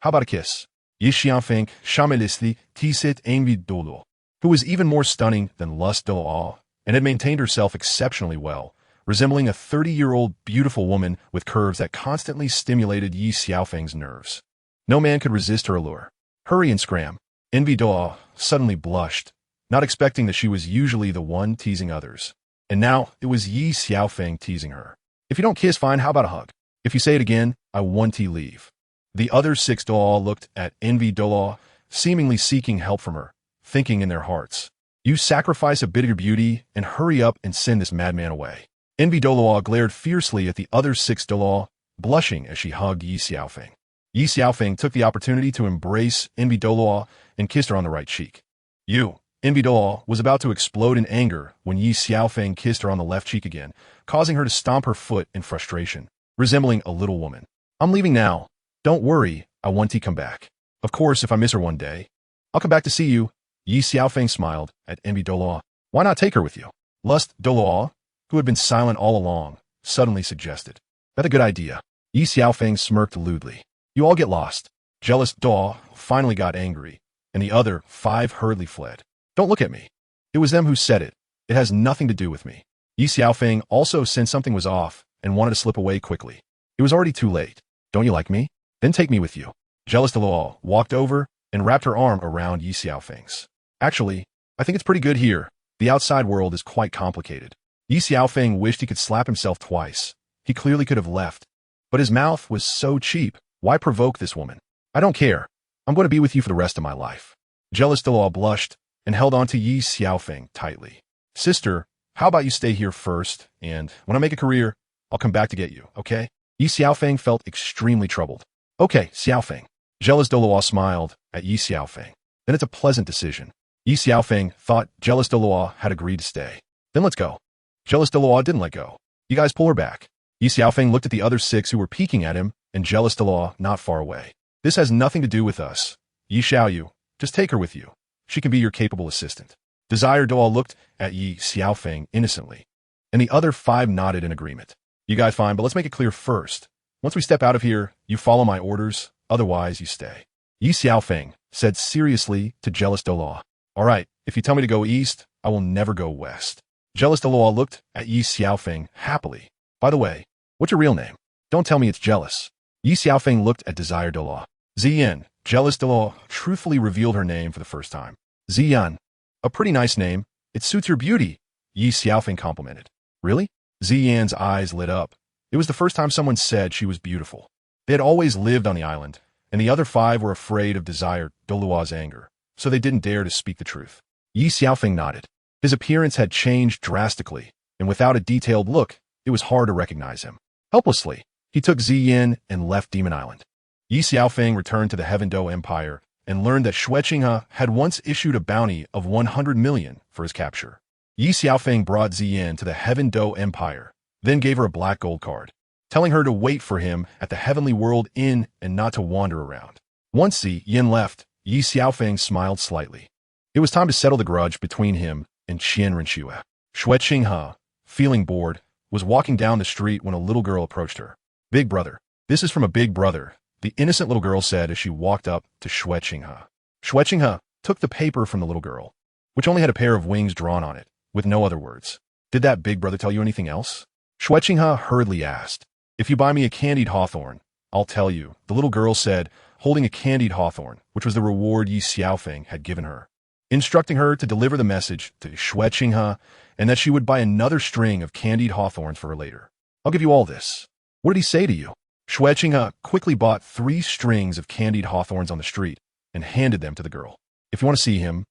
How about a kiss? Ye Xiaofeng shamelessly teased envy Douluo, who was even more stunning than lust Douluo and had maintained herself exceptionally well, resembling a 30-year-old beautiful woman with curves that constantly stimulated Ye Xiaofeng's nerves. No man could resist her allure. Hurry and scram. Envy Douluo suddenly blushed, not expecting that she was usually the one teasing others. And now it was Ye Xiaofeng teasing her. If you don't kiss, fine, how about a hug? If you say it again, I want to leave. The other 6 Douluo looked at envy Douluo, seemingly seeking help from her, thinking in their hearts, you sacrifice a bit of your beauty and hurry up and send this madman away. Envy Douluo glared fiercely at the other 6 Douluo, blushing as she hugged Ye Xiaofeng. Ye Xiaofeng took the opportunity to embrace envy Douluo and kissed her on the right cheek. Envy Douluo was about to explode in anger when Ye Xiaofeng kissed her on the left cheek again, causing her to stomp her foot in frustration, resembling a little woman. I'm leaving now. Don't worry, I want to come back. Of course, if I miss her one day, I'll come back to see you. Ye Xiaofeng smiled at envy Douluo. Why not take her with you? Lust Douluo, who had been silent all along, suddenly suggested. That's a good idea. Ye Xiaofeng smirked lewdly. You all get lost. Jealous Daw finally got angry, and the other 5 hurriedly fled. Don't look at me. It was them who said it. It has nothing to do with me. Ye Xiaofeng also sensed something was off and wanted to slip away quickly. It was already too late. Don't you like me? Then take me with you. Jealous Douluo walked over and wrapped her arm around Ye Xiaofeng's. Actually, I think it's pretty good here. The outside world is quite complicated. Ye Xiaofeng wished he could slap himself twice. He clearly could have left. But his mouth was so cheap. Why provoke this woman? I don't care. I'm going to be with you for the rest of my life. Jealous Douluo blushed and held on to Ye Xiaofeng tightly. Sister, how about you stay here first, and when I make a career, I'll come back to get you, okay? Ye Xiaofeng felt extremely troubled. Okay, Xiaofeng. Jealous Douluo smiled at Ye Xiaofeng. Then it's a pleasant decision. Ye Xiaofeng thought Jealous Douluo had agreed to stay. Then let's go. Jealous Douluo didn't let go. You guys pull her back. Ye Xiaofeng looked at the other 6 who were peeking at him, and Jealous Douluo not far away. This has nothing to do with us. Ye Xiaoyu, just take her with you. She can be your capable assistant. Desire Douluo looked at Ye Xiaofeng innocently, and the other 5 nodded in agreement. You guys fine, but let's make it clear first. Once we step out of here, you follow my orders, otherwise you stay. Ye Xiaofeng said seriously to Jealous Douluo. All right, if you tell me to go east, I will never go west. Jealous Douluo looked at Ye Xiaofeng happily. By the way, what's your real name? Don't tell me it's Jealous. Ye Xiaofeng looked at Desire Douluo. Ziyan. Jealous Douluo truthfully revealed her name for the first time. Ziyan. A pretty nice name. It suits your beauty, Ye Xiaofeng complimented. Really? Ziyan's eyes lit up. It was the first time someone said she was beautiful. They had always lived on the island, and the other 5 were afraid of Desire Douluo's anger, so they didn't dare to speak the truth. Ye Xiaofeng nodded. His appearance had changed drastically, and without a detailed look, it was hard to recognize him. Helplessly, he took Ziyan and left Demon Island. Ye Xiaofeng returned to the Heaven Do Empire and learned that Xue Qinghe had once issued a bounty of 100 million for his capture. Ye Xiaofeng brought Ziyan to the Heaven Do Empire, then gave her a black gold card, telling her to wait for him at the Heavenly World Inn and not to wander around. Once Ziyan left, Ye Xiaofeng smiled slightly. It was time to settle the grudge between him and Qian Renxue. Xue Qinghe, feeling bored, was walking down the street when a little girl approached her. Big brother. This is from a big brother, the innocent little girl said as she walked up to Xue Qinghe. Xue Qinghe took the paper from the little girl, which only had a pair of wings drawn on it, with no other words. Did that big brother tell you anything else? Xue Qinghe hurriedly asked. If you buy me a candied hawthorn, I'll tell you, the little girl said, holding a candied hawthorn, which was the reward Ye Xiaofeng had given her, instructing her to deliver the message to Xue Qinghe and that she would buy another string of candied hawthorns for her later. I'll give you all this. What did he say to you? Xue Qinghe quickly bought 3 strings of candied hawthorns on the street and handed them to the girl. If you want to see him,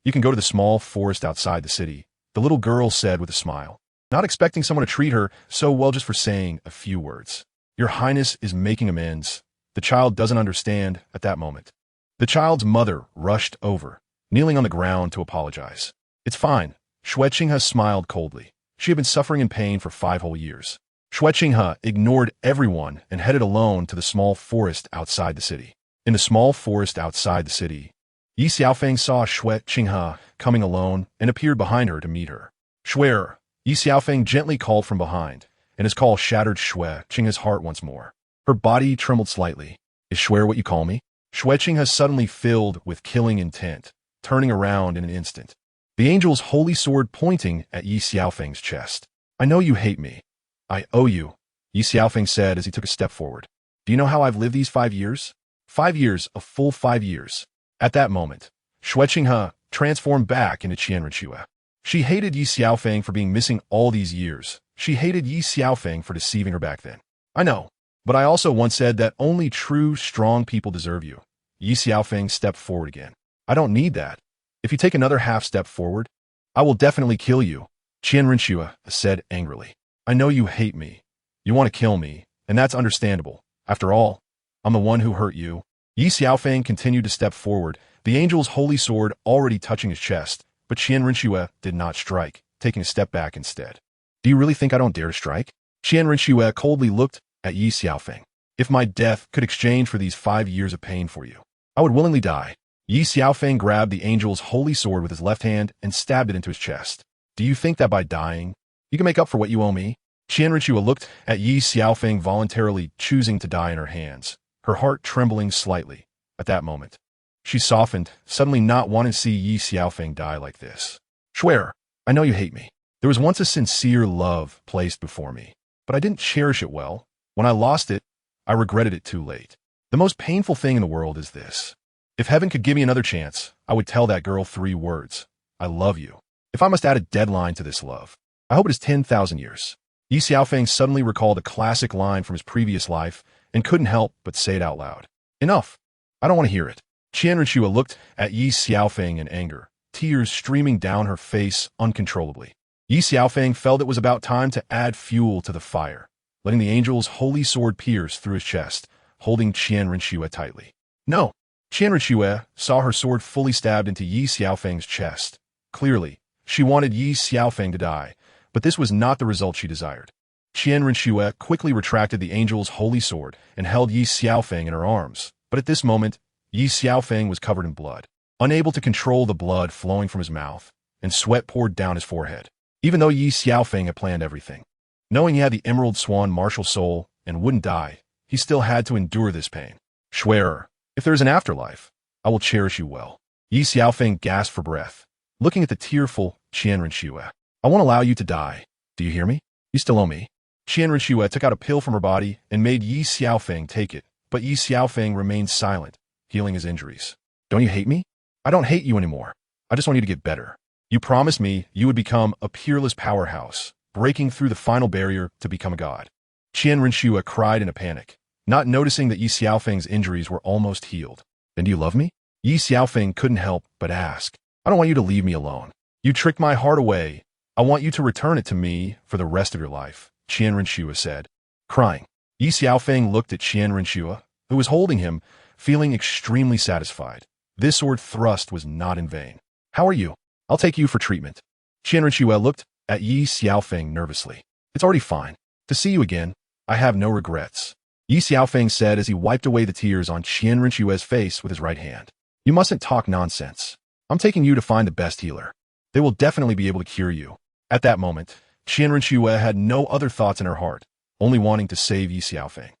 you can go to the small forest outside the city, the little girl said with a smile, not expecting someone to treat her so well just for saying a few words. Your Highness is making amends. The child doesn't understand at that moment. The child's mother rushed over, kneeling on the ground to apologize. It's fine. Xue Qinghe smiled coldly. She had been suffering in pain for 5 whole years. Xue Qinghe ignored everyone and headed alone to the small forest outside the city. In the small forest outside the city, Ye Xiaofeng saw Xue Qinghe coming alone and appeared behind her to meet her. Xue, Ye Xiaofeng gently called from behind, and his call shattered Xue Qinghe's heart once more. Her body trembled slightly. Is Xue what you call me? Xue Qinghe suddenly filled with killing intent, turning around in an instant. The angel's holy sword pointing at Ye Xiaofeng's chest. I know you hate me. I owe you, Ye Xiaofeng said as he took a step forward. Do you know how I've lived these 5 years? 5 years, a full 5 years. At that moment, Xue Qinghe transformed back into Qian Renxue. She hated Ye Xiaofeng for being missing all these years. She hated Ye Xiaofeng for deceiving her back then. I know, but I also once said that only true, strong people deserve you. Ye Xiaofeng stepped forward again. I don't need that. If you take another half step forward, I will definitely kill you, Qian Renxue said angrily. I know you hate me. You want to kill me, and that's understandable. After all, I'm the one who hurt you. Ye Xiaofeng continued to step forward, the angel's holy sword already touching his chest, but Qian Renxue did not strike, taking a step back instead. Do you really think I don't dare to strike? Qian Renxue coldly looked at Ye Xiaofeng. If my death could exchange for these 5 years of pain for you, I would willingly die. Ye Xiaofeng grabbed the angel's holy sword with his left hand and stabbed it into his chest. Do you think that by dying, you can make up for what you owe me? Qianrenshua looked at Ye Xiaofeng, voluntarily choosing to die in her hands, her heart trembling slightly at that moment. She softened, suddenly not wanting to see Ye Xiaofeng die like this. Swear, I know you hate me. There was once a sincere love placed before me, but I didn't cherish it well. When I lost it, I regretted it too late. The most painful thing in the world is this. If heaven could give me another chance, I would tell that girl 3 words. I love you. If I must add a deadline to this love, I hope it is 10,000 years. Ye Xiaofeng suddenly recalled a classic line from his previous life and couldn't help but say it out loud. Enough. I don't want to hear it. Qianrenshua looked at Ye Xiaofeng in anger, tears streaming down her face uncontrollably. Ye Xiaofeng felt it was about time to add fuel to the fire, letting the angel's holy sword pierce through his chest, holding Qianrenshua tightly. No. Qianrenshua saw her sword fully stabbed into Ye Xiaofeng's chest. Clearly, she wanted Ye Xiaofeng to die, but this was not the result she desired. Qianrenshua quickly retracted the angel's holy sword and held Ye Xiaofeng in her arms, but at this moment, Ye Xiaofeng was covered in blood, unable to control the blood flowing from his mouth, and sweat poured down his forehead. Even though Ye Xiaofeng had planned everything, knowing he had the Emerald Swan martial soul and wouldn't die, he still had to endure this pain. Swearer, if there is an afterlife, I will cherish you well. Ye Xiaofeng gasped for breath, looking at the tearful Qianrenshua. I won't allow you to die. Do you hear me? You still owe me. Qianrenshua took out a pill from her body and made Ye Xiaofeng take it, but Ye Xiaofeng remained silent, healing his injuries. Don't you hate me? I don't hate you anymore. I just want you to get better. You promised me you would become a peerless powerhouse, breaking through the final barrier to become a god. Qianrenshua cried in a panic, not noticing that Ye Xiaofeng's injuries were almost healed. Then do you love me? Ye Xiaofeng couldn't help but ask. I don't want you to leave me alone. You tricked my heart away. I want you to return it to me for the rest of your life, Qianrenshua said, crying. Ye Xiaofeng looked at Qianrenshua, who was holding him, feeling extremely satisfied. This sword thrust was not in vain. How are you? I'll take you for treatment. Qianrenshua looked at Ye Xiaofeng nervously. It's already fine. To see you again, I have no regrets. Ye Xiaofeng said as he wiped away the tears on Qianrenshua's face with his right hand. You mustn't talk nonsense. I'm taking you to find the best healer. They will definitely be able to cure you. At that moment, Qianrenshua had no other thoughts in her heart, only wanting to save Ye Xiaofeng.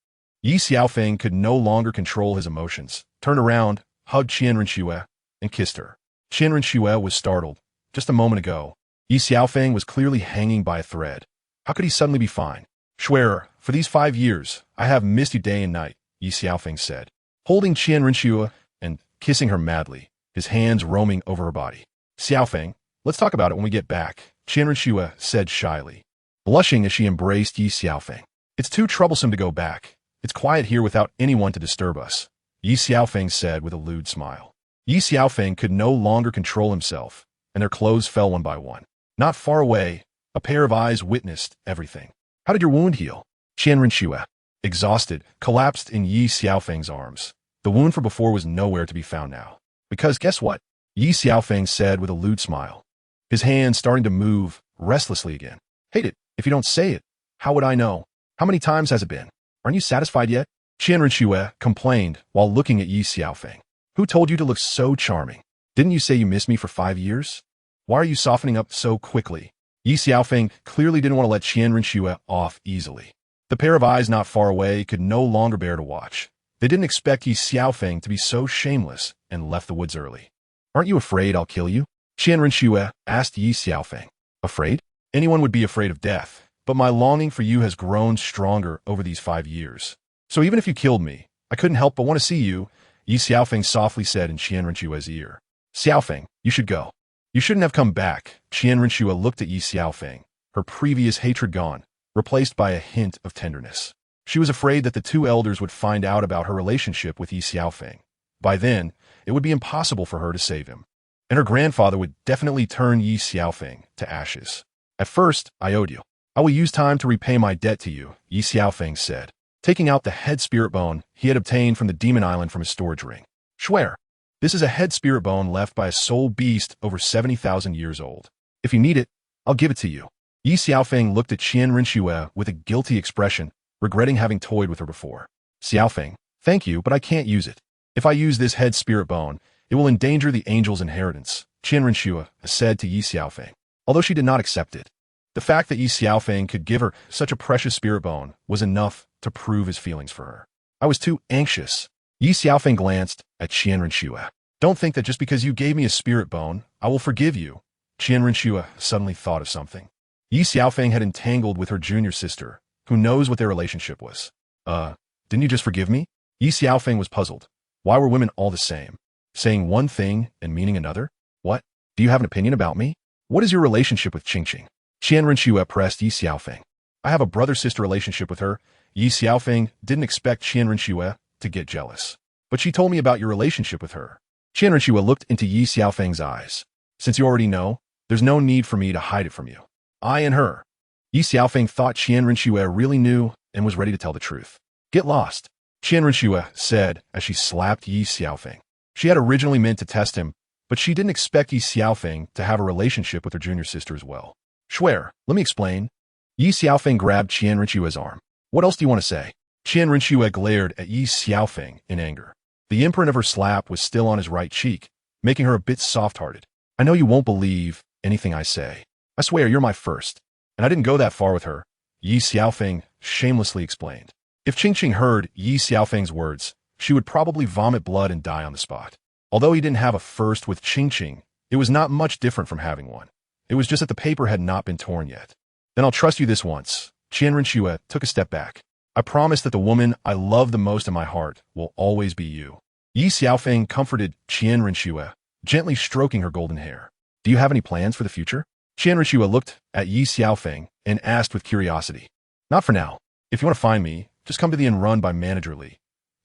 Ye Xiaofeng could no longer control his emotions, turned around, hugged Qianrenshua, and kissed her. Qianrenshua was startled. Just a moment ago, Ye Xiaofeng was clearly hanging by a thread. How could he suddenly be fine? Swearer, for these 5 years, I have missed you day and night, Ye Xiaofeng said, holding Qianrenshua and kissing her madly, his hands roaming over her body. Xiaofeng, let's talk about it when we get back, Qianrenshua said shyly, blushing as she embraced Ye Xiaofeng. It's too troublesome to go back. It's quiet here without anyone to disturb us, Ye Xiaofeng said with a lewd smile. Ye Xiaofeng could no longer control himself, and their clothes fell one by one. Not far away, a pair of eyes witnessed everything. How did your wound heal? Qianrenshua, exhausted, collapsed in Ye Xiaofeng's arms. The wound from before was nowhere to be found now. Because guess what? Ye Xiaofeng said with a lewd smile, his hands starting to move restlessly again. Hate it. If you don't say it, how would I know? How many times has it been? Aren't you satisfied yet? Qianrenshua complained while looking at Ye Xiaofeng. Who told you to look so charming? Didn't you say you missed me for 5 years? Why are you softening up so quickly? Ye Xiaofeng clearly didn't want to let Qianrenshua off easily. The pair of eyes not far away could no longer bear to watch. They didn't expect Ye Xiaofeng to be so shameless and left the woods early. Aren't you afraid I'll kill you? Qianrenshua asked Ye Xiaofeng. Afraid? Anyone would be afraid of death, but my longing for you has grown stronger over these 5 years. So even if you killed me, I couldn't help but want to see you, Ye Xiaofeng softly said in Qianrenshua's ear. Xiaofeng, you should go. You shouldn't have come back. Qianrenshua looked at Ye Xiaofeng, her previous hatred gone, replaced by a hint of tenderness. She was afraid that the 2 elders would find out about her relationship with Ye Xiaofeng. By then, it would be impossible for her to save him, and her grandfather would definitely turn Ye Xiaofeng to ashes. At first, I owed you. I will use time to repay my debt to you, Ye Xiaofeng said, taking out the head spirit bone he had obtained from the demon island from his storage ring. Swear. This is a head spirit bone left by a soul beast over 70,000 years old. If you need it, I'll give it to you. Ye Xiaofeng looked at Qianrenshua with a guilty expression, regretting having toyed with her before. Xiaofeng, thank you, but I can't use it. If I use this head spirit bone, it will endanger the angel's inheritance, Qianrenshua said to Ye Xiaofeng. Although she did not accept it, The fact that Ye Xiaofeng could give her such a precious spirit bone was enough to prove his feelings for her. I was too anxious. Ye Xiaofeng glanced at Qian Renxue. Don't think that just because you gave me a spirit bone, I will forgive you. Qian Renxue suddenly thought of something. Ye Xiaofeng had entangled with her junior sister, who knows what their relationship was. Didn't you just forgive me? Ye Xiaofeng was puzzled. Why were women all the same? Saying one thing and meaning another? What? Do you have an opinion about me? What is your relationship with Qingqing? Qian Renxue pressed Ye Xiaofeng. I have a brother-sister relationship with her. Ye Xiaofeng didn't expect Qian Renxue to get jealous. But she told me about your relationship with her. Qian Renxue looked into Ye Xiaofeng's eyes. Since you already know, there's no need for me to hide it from you. I and her. Ye Xiaofeng thought Qian Renxue really knew and was ready to tell the truth. Get lost, Qian Renxue said as she slapped Ye Xiaofeng. She had originally meant to test him, but she didn't expect Ye Xiaofeng to have a relationship with her junior sister as well. Swear, let me explain. Ye Xiaofeng grabbed Qian Renxue's arm. What else do you want to say? Qian Renxue glared at Ye Xiaofeng in anger. The imprint of her slap was still on his right cheek, making her a bit soft-hearted. I know you won't believe anything I say. I swear you're my first. And I didn't go that far with her, Ye Xiaofeng shamelessly explained. If Qingqing heard Ye Xiaofeng's words, she would probably vomit blood and die on the spot. Although he didn't have a first with Qingqing, it was not much different from having one. It was just that the paper had not been torn yet. Then I'll trust you this once. Qian Renxue took a step back. I promise that the woman I love the most in my heart will always be you. Ye Xiaofeng comforted Qian Renxue, gently stroking her golden hair. Do you have any plans for the future? Qian Renxue looked at Ye Xiaofeng and asked with curiosity. Not for now. If you want to find me, just come to the inn run by Manager Li.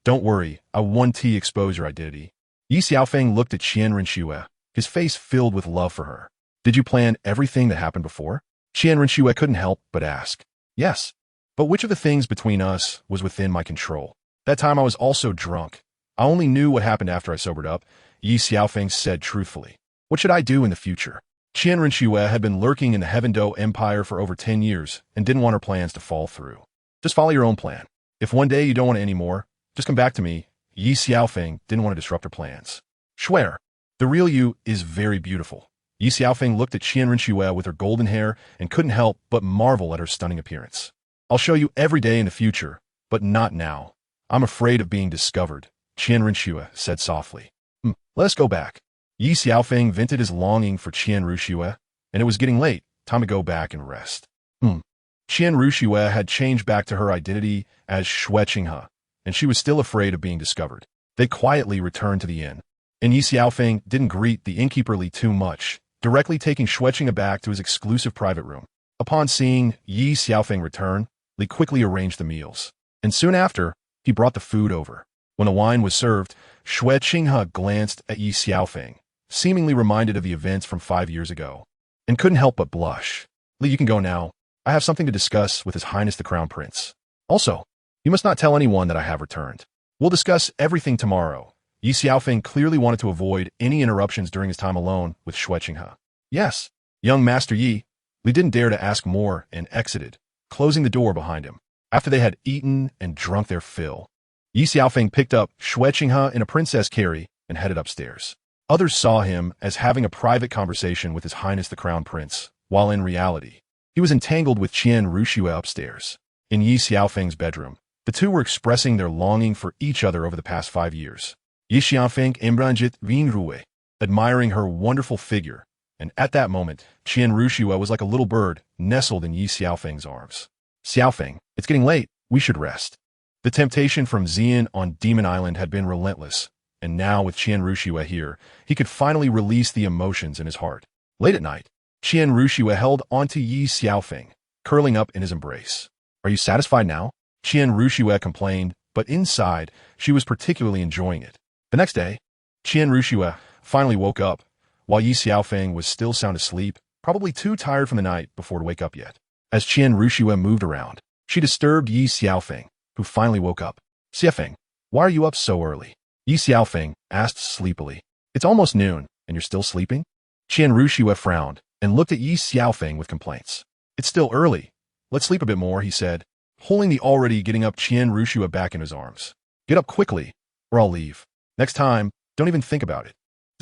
Don't worry, I won't expose your identity. Ye Xiaofeng looked at Qian Renxue, his face filled with love for her. Did you plan everything that happened before? Qian Renxue couldn't help but ask. Yes. But which of the things between us was within my control? That time I was also drunk. I only knew what happened after I sobered up, Ye Xiaofeng said truthfully. What should I do in the future? Qian Renxue had been lurking in the Heaven-Do Empire for over 10 years and didn't want her plans to fall through. Just follow your own plan. If one day you don't want it anymore, just come back to me. Ye Xiaofeng didn't want to disrupt her plans. Swear, the real you is very beautiful. Ye Xiaofeng looked at Qian Renxue with her golden hair and couldn't help but marvel at her stunning appearance. I'll show you every day in the future, but not now. I'm afraid of being discovered, Qian Renxue said softly. Let us go back. Ye Xiaofeng vented his longing for Qian Renxue, and it was getting late, time to go back and rest. Qian Renxue had changed back to her identity as Shui Qinghe, and she was still afraid of being discovered. They quietly returned to the inn, and Ye Xiaofeng didn't greet the innkeeper Li too much, directly taking Shui Qinghe back to his exclusive private room. Upon seeing Ye Xiaofeng return, Li quickly arranged the meals, and soon after, he brought the food over. When the wine was served, Shui Qinghe glanced at Ye Xiaofeng, seemingly reminded of the events from 5 years ago, and couldn't help but blush. Li, you can go now. I have something to discuss with His Highness the Crown Prince. Also, you must not tell anyone that I have returned. We'll discuss everything tomorrow. Ye Xiaofeng clearly wanted to avoid any interruptions during his time alone with Shui Qinghe. Yes, young Master Yi. Li didn't dare to ask more and exited, closing the door behind him. After they had eaten and drunk their fill, Ye Xiaofeng picked up Shui Qinghe in a princess carry and headed upstairs. Others saw him as having a private conversation with His Highness the Crown Prince, while in reality, he was entangled with Qian Renxue upstairs. In Ye Xiaofeng's bedroom, the two were expressing their longing for each other over the past 5 years. Ye Xiaofeng embranged Renxue, admiring her wonderful figure, and at that moment, Qian Renxue was like a little bird nestled in Ye Xiaofeng's arms. Xiaofeng, it's getting late, we should rest. The temptation from Xian on Demon Island had been relentless, and now with Qian Renxue here, he could finally release the emotions in his heart. Late at night, Qian Renxue held onto Ye Xiaofeng, curling up in his embrace. Are you satisfied now? Qian Renxue complained, but inside, she was particularly enjoying it. The next day, Qian Renxue finally woke up, while Ye Xiaofeng was still sound asleep, probably too tired from the night before to wake up yet. As Qian Renxue moved around, she disturbed Ye Xiaofeng, who finally woke up. Xiaofeng, why are you up so early? Ye Xiaofeng asked sleepily. It's almost noon, and you're still sleeping? Qian Renxue frowned and looked at Ye Xiaofeng with complaints. It's still early. Let's sleep a bit more, he said, pulling the already getting up Qian Renxue back in his arms. Get up quickly, or I'll leave. Next time, don't even think about it.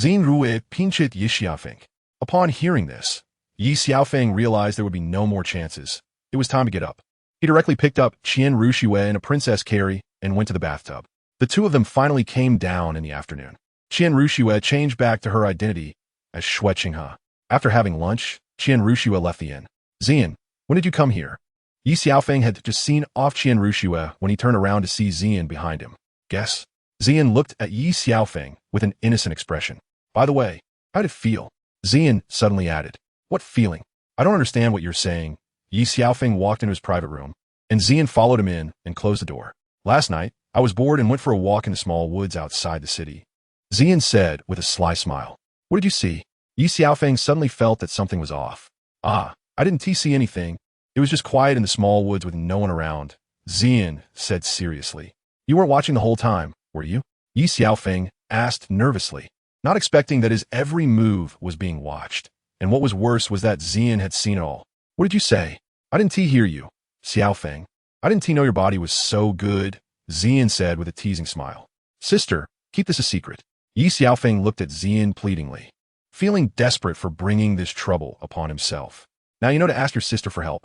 Xin Rue pinched Ye Xiaofeng. Upon hearing this, Ye Xiaofeng realized there would be no more chances. It was time to get up. He directly picked up Qian Ruxue and a princess carry and went to the bathtub. The two of them finally came down in the afternoon. Qian Ruxue changed back to her identity as Shui Qinghe. After having lunch, Qian Ruxue left the inn. Zian, when did you come here? Ye Xiaofeng had just seen off Qian Ruxue when he turned around to see Zian behind him. Guess? Zian looked at Ye Xiaofeng with an innocent expression. By the way, how did it feel? Zian suddenly added. What feeling? I don't understand what you're saying. Ye Xiaofeng walked into his private room, and Zian followed him in and closed the door. Last night, I was bored and went for a walk in the small woods outside the city. Zian said with a sly smile. What did you see? Ye Xiaofeng suddenly felt that something was off. I didn't see anything. It was just quiet in the small woods with no one around. Zian said seriously. You weren't watching the whole time, were you? Ye Xiaofeng asked nervously, not expecting that his every move was being watched. And what was worse was that Zian had seen it all. What did you say? I didn't hear you. Xiaofeng. I didn't know your body was so good, Zian said with a teasing smile. Sister, keep this a secret. Ye Xiaofeng looked at Zian pleadingly, feeling desperate for bringing this trouble upon himself. Now you know to ask your sister for help.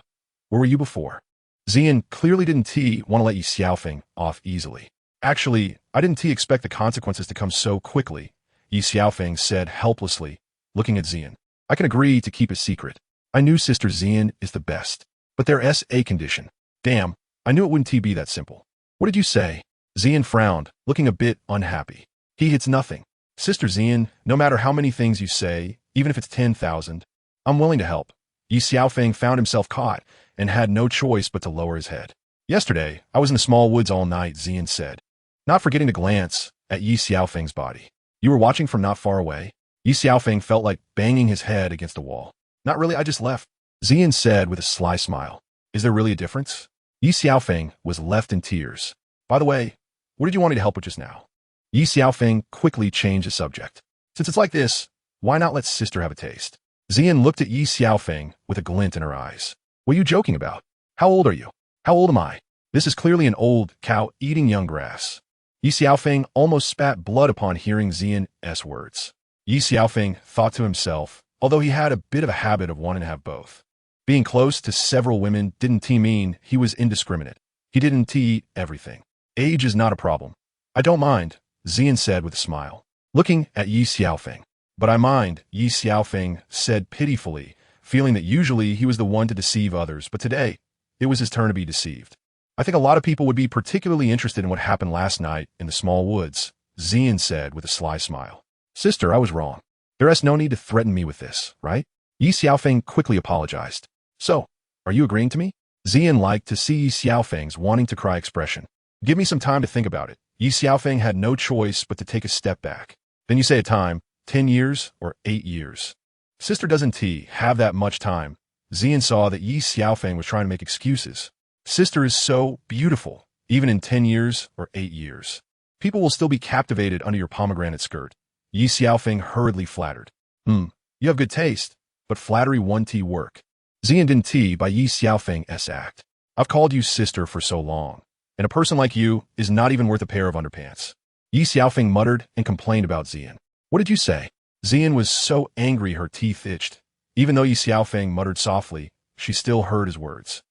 Where were you before? Zian clearly didn't want to let Ye Xiaofeng off easily. Actually, I didn't expect the consequences to come so quickly, Ye Xiaofeng said helplessly, looking at Zian. I can agree to keep a secret. I knew Sister Zian is the best, but there's a condition. Damn, I knew it wouldn't be that simple. What did you say? Zian frowned, looking a bit unhappy. It's nothing. Sister Zian, no matter how many things you say, even if it's 10,000, I'm willing to help. Ye Xiaofeng found himself caught and had no choice but to lower his head. Yesterday, I was in the small woods all night, Zian said, not forgetting to glance at Ye Xiaofeng's body. You were watching from not far away? Ye Xiaofeng felt like banging his head against the wall. Not really, I just left. Zian said with a sly smile. Is there really a difference? Ye Xiaofeng was left in tears. By the way, what did you want me to help with just now? Ye Xiaofeng quickly changed the subject. Since it's like this, why not let sister have a taste? Zian looked at Ye Xiaofeng with a glint in her eyes. What are you joking about? How old are you? How old am I? This is clearly an old cow eating young grass. Ye Xiaofeng almost spat blood upon hearing Zian's words. Ye Xiaofeng thought to himself, although he had a bit of a habit of wanting to have both. Being close to several women didn't mean he was indiscriminate. He didn't eat everything. Age is not a problem. I don't mind, Zian said with a smile, looking at Ye Xiaofeng. But I mind, Ye Xiaofeng said pitifully, feeling that usually he was the one to deceive others, but today, it was his turn to be deceived. I think a lot of people would be particularly interested in what happened last night in the small woods, Zian said with a sly smile. Sister, I was wrong. There's no need to threaten me with this, right? Ye Xiaofeng quickly apologized. So, are you agreeing to me? Zian liked to see Ye Xiaofeng's wanting to cry expression. Give me some time to think about it. Ye Xiaofeng had no choice but to take a step back. Then you say a time, 10 years or 8 years. Sister doesn't have that much time. Zian saw that Ye Xiaofeng was trying to make excuses. Sister is so beautiful, even in 10 years or 8 years. People will still be captivated under your pomegranate skirt. Ye Xiaofeng hurriedly flattered. You have good taste, but flattery won't work. Zian didn't by Ye Xiaofeng's act. I've called you sister for so long, and a person like you is not even worth a pair of underpants. Ye Xiaofeng muttered and complained about Zian. What did you say? Zian was so angry her teeth itched. Even though Ye Xiaofeng muttered softly, she still heard his words.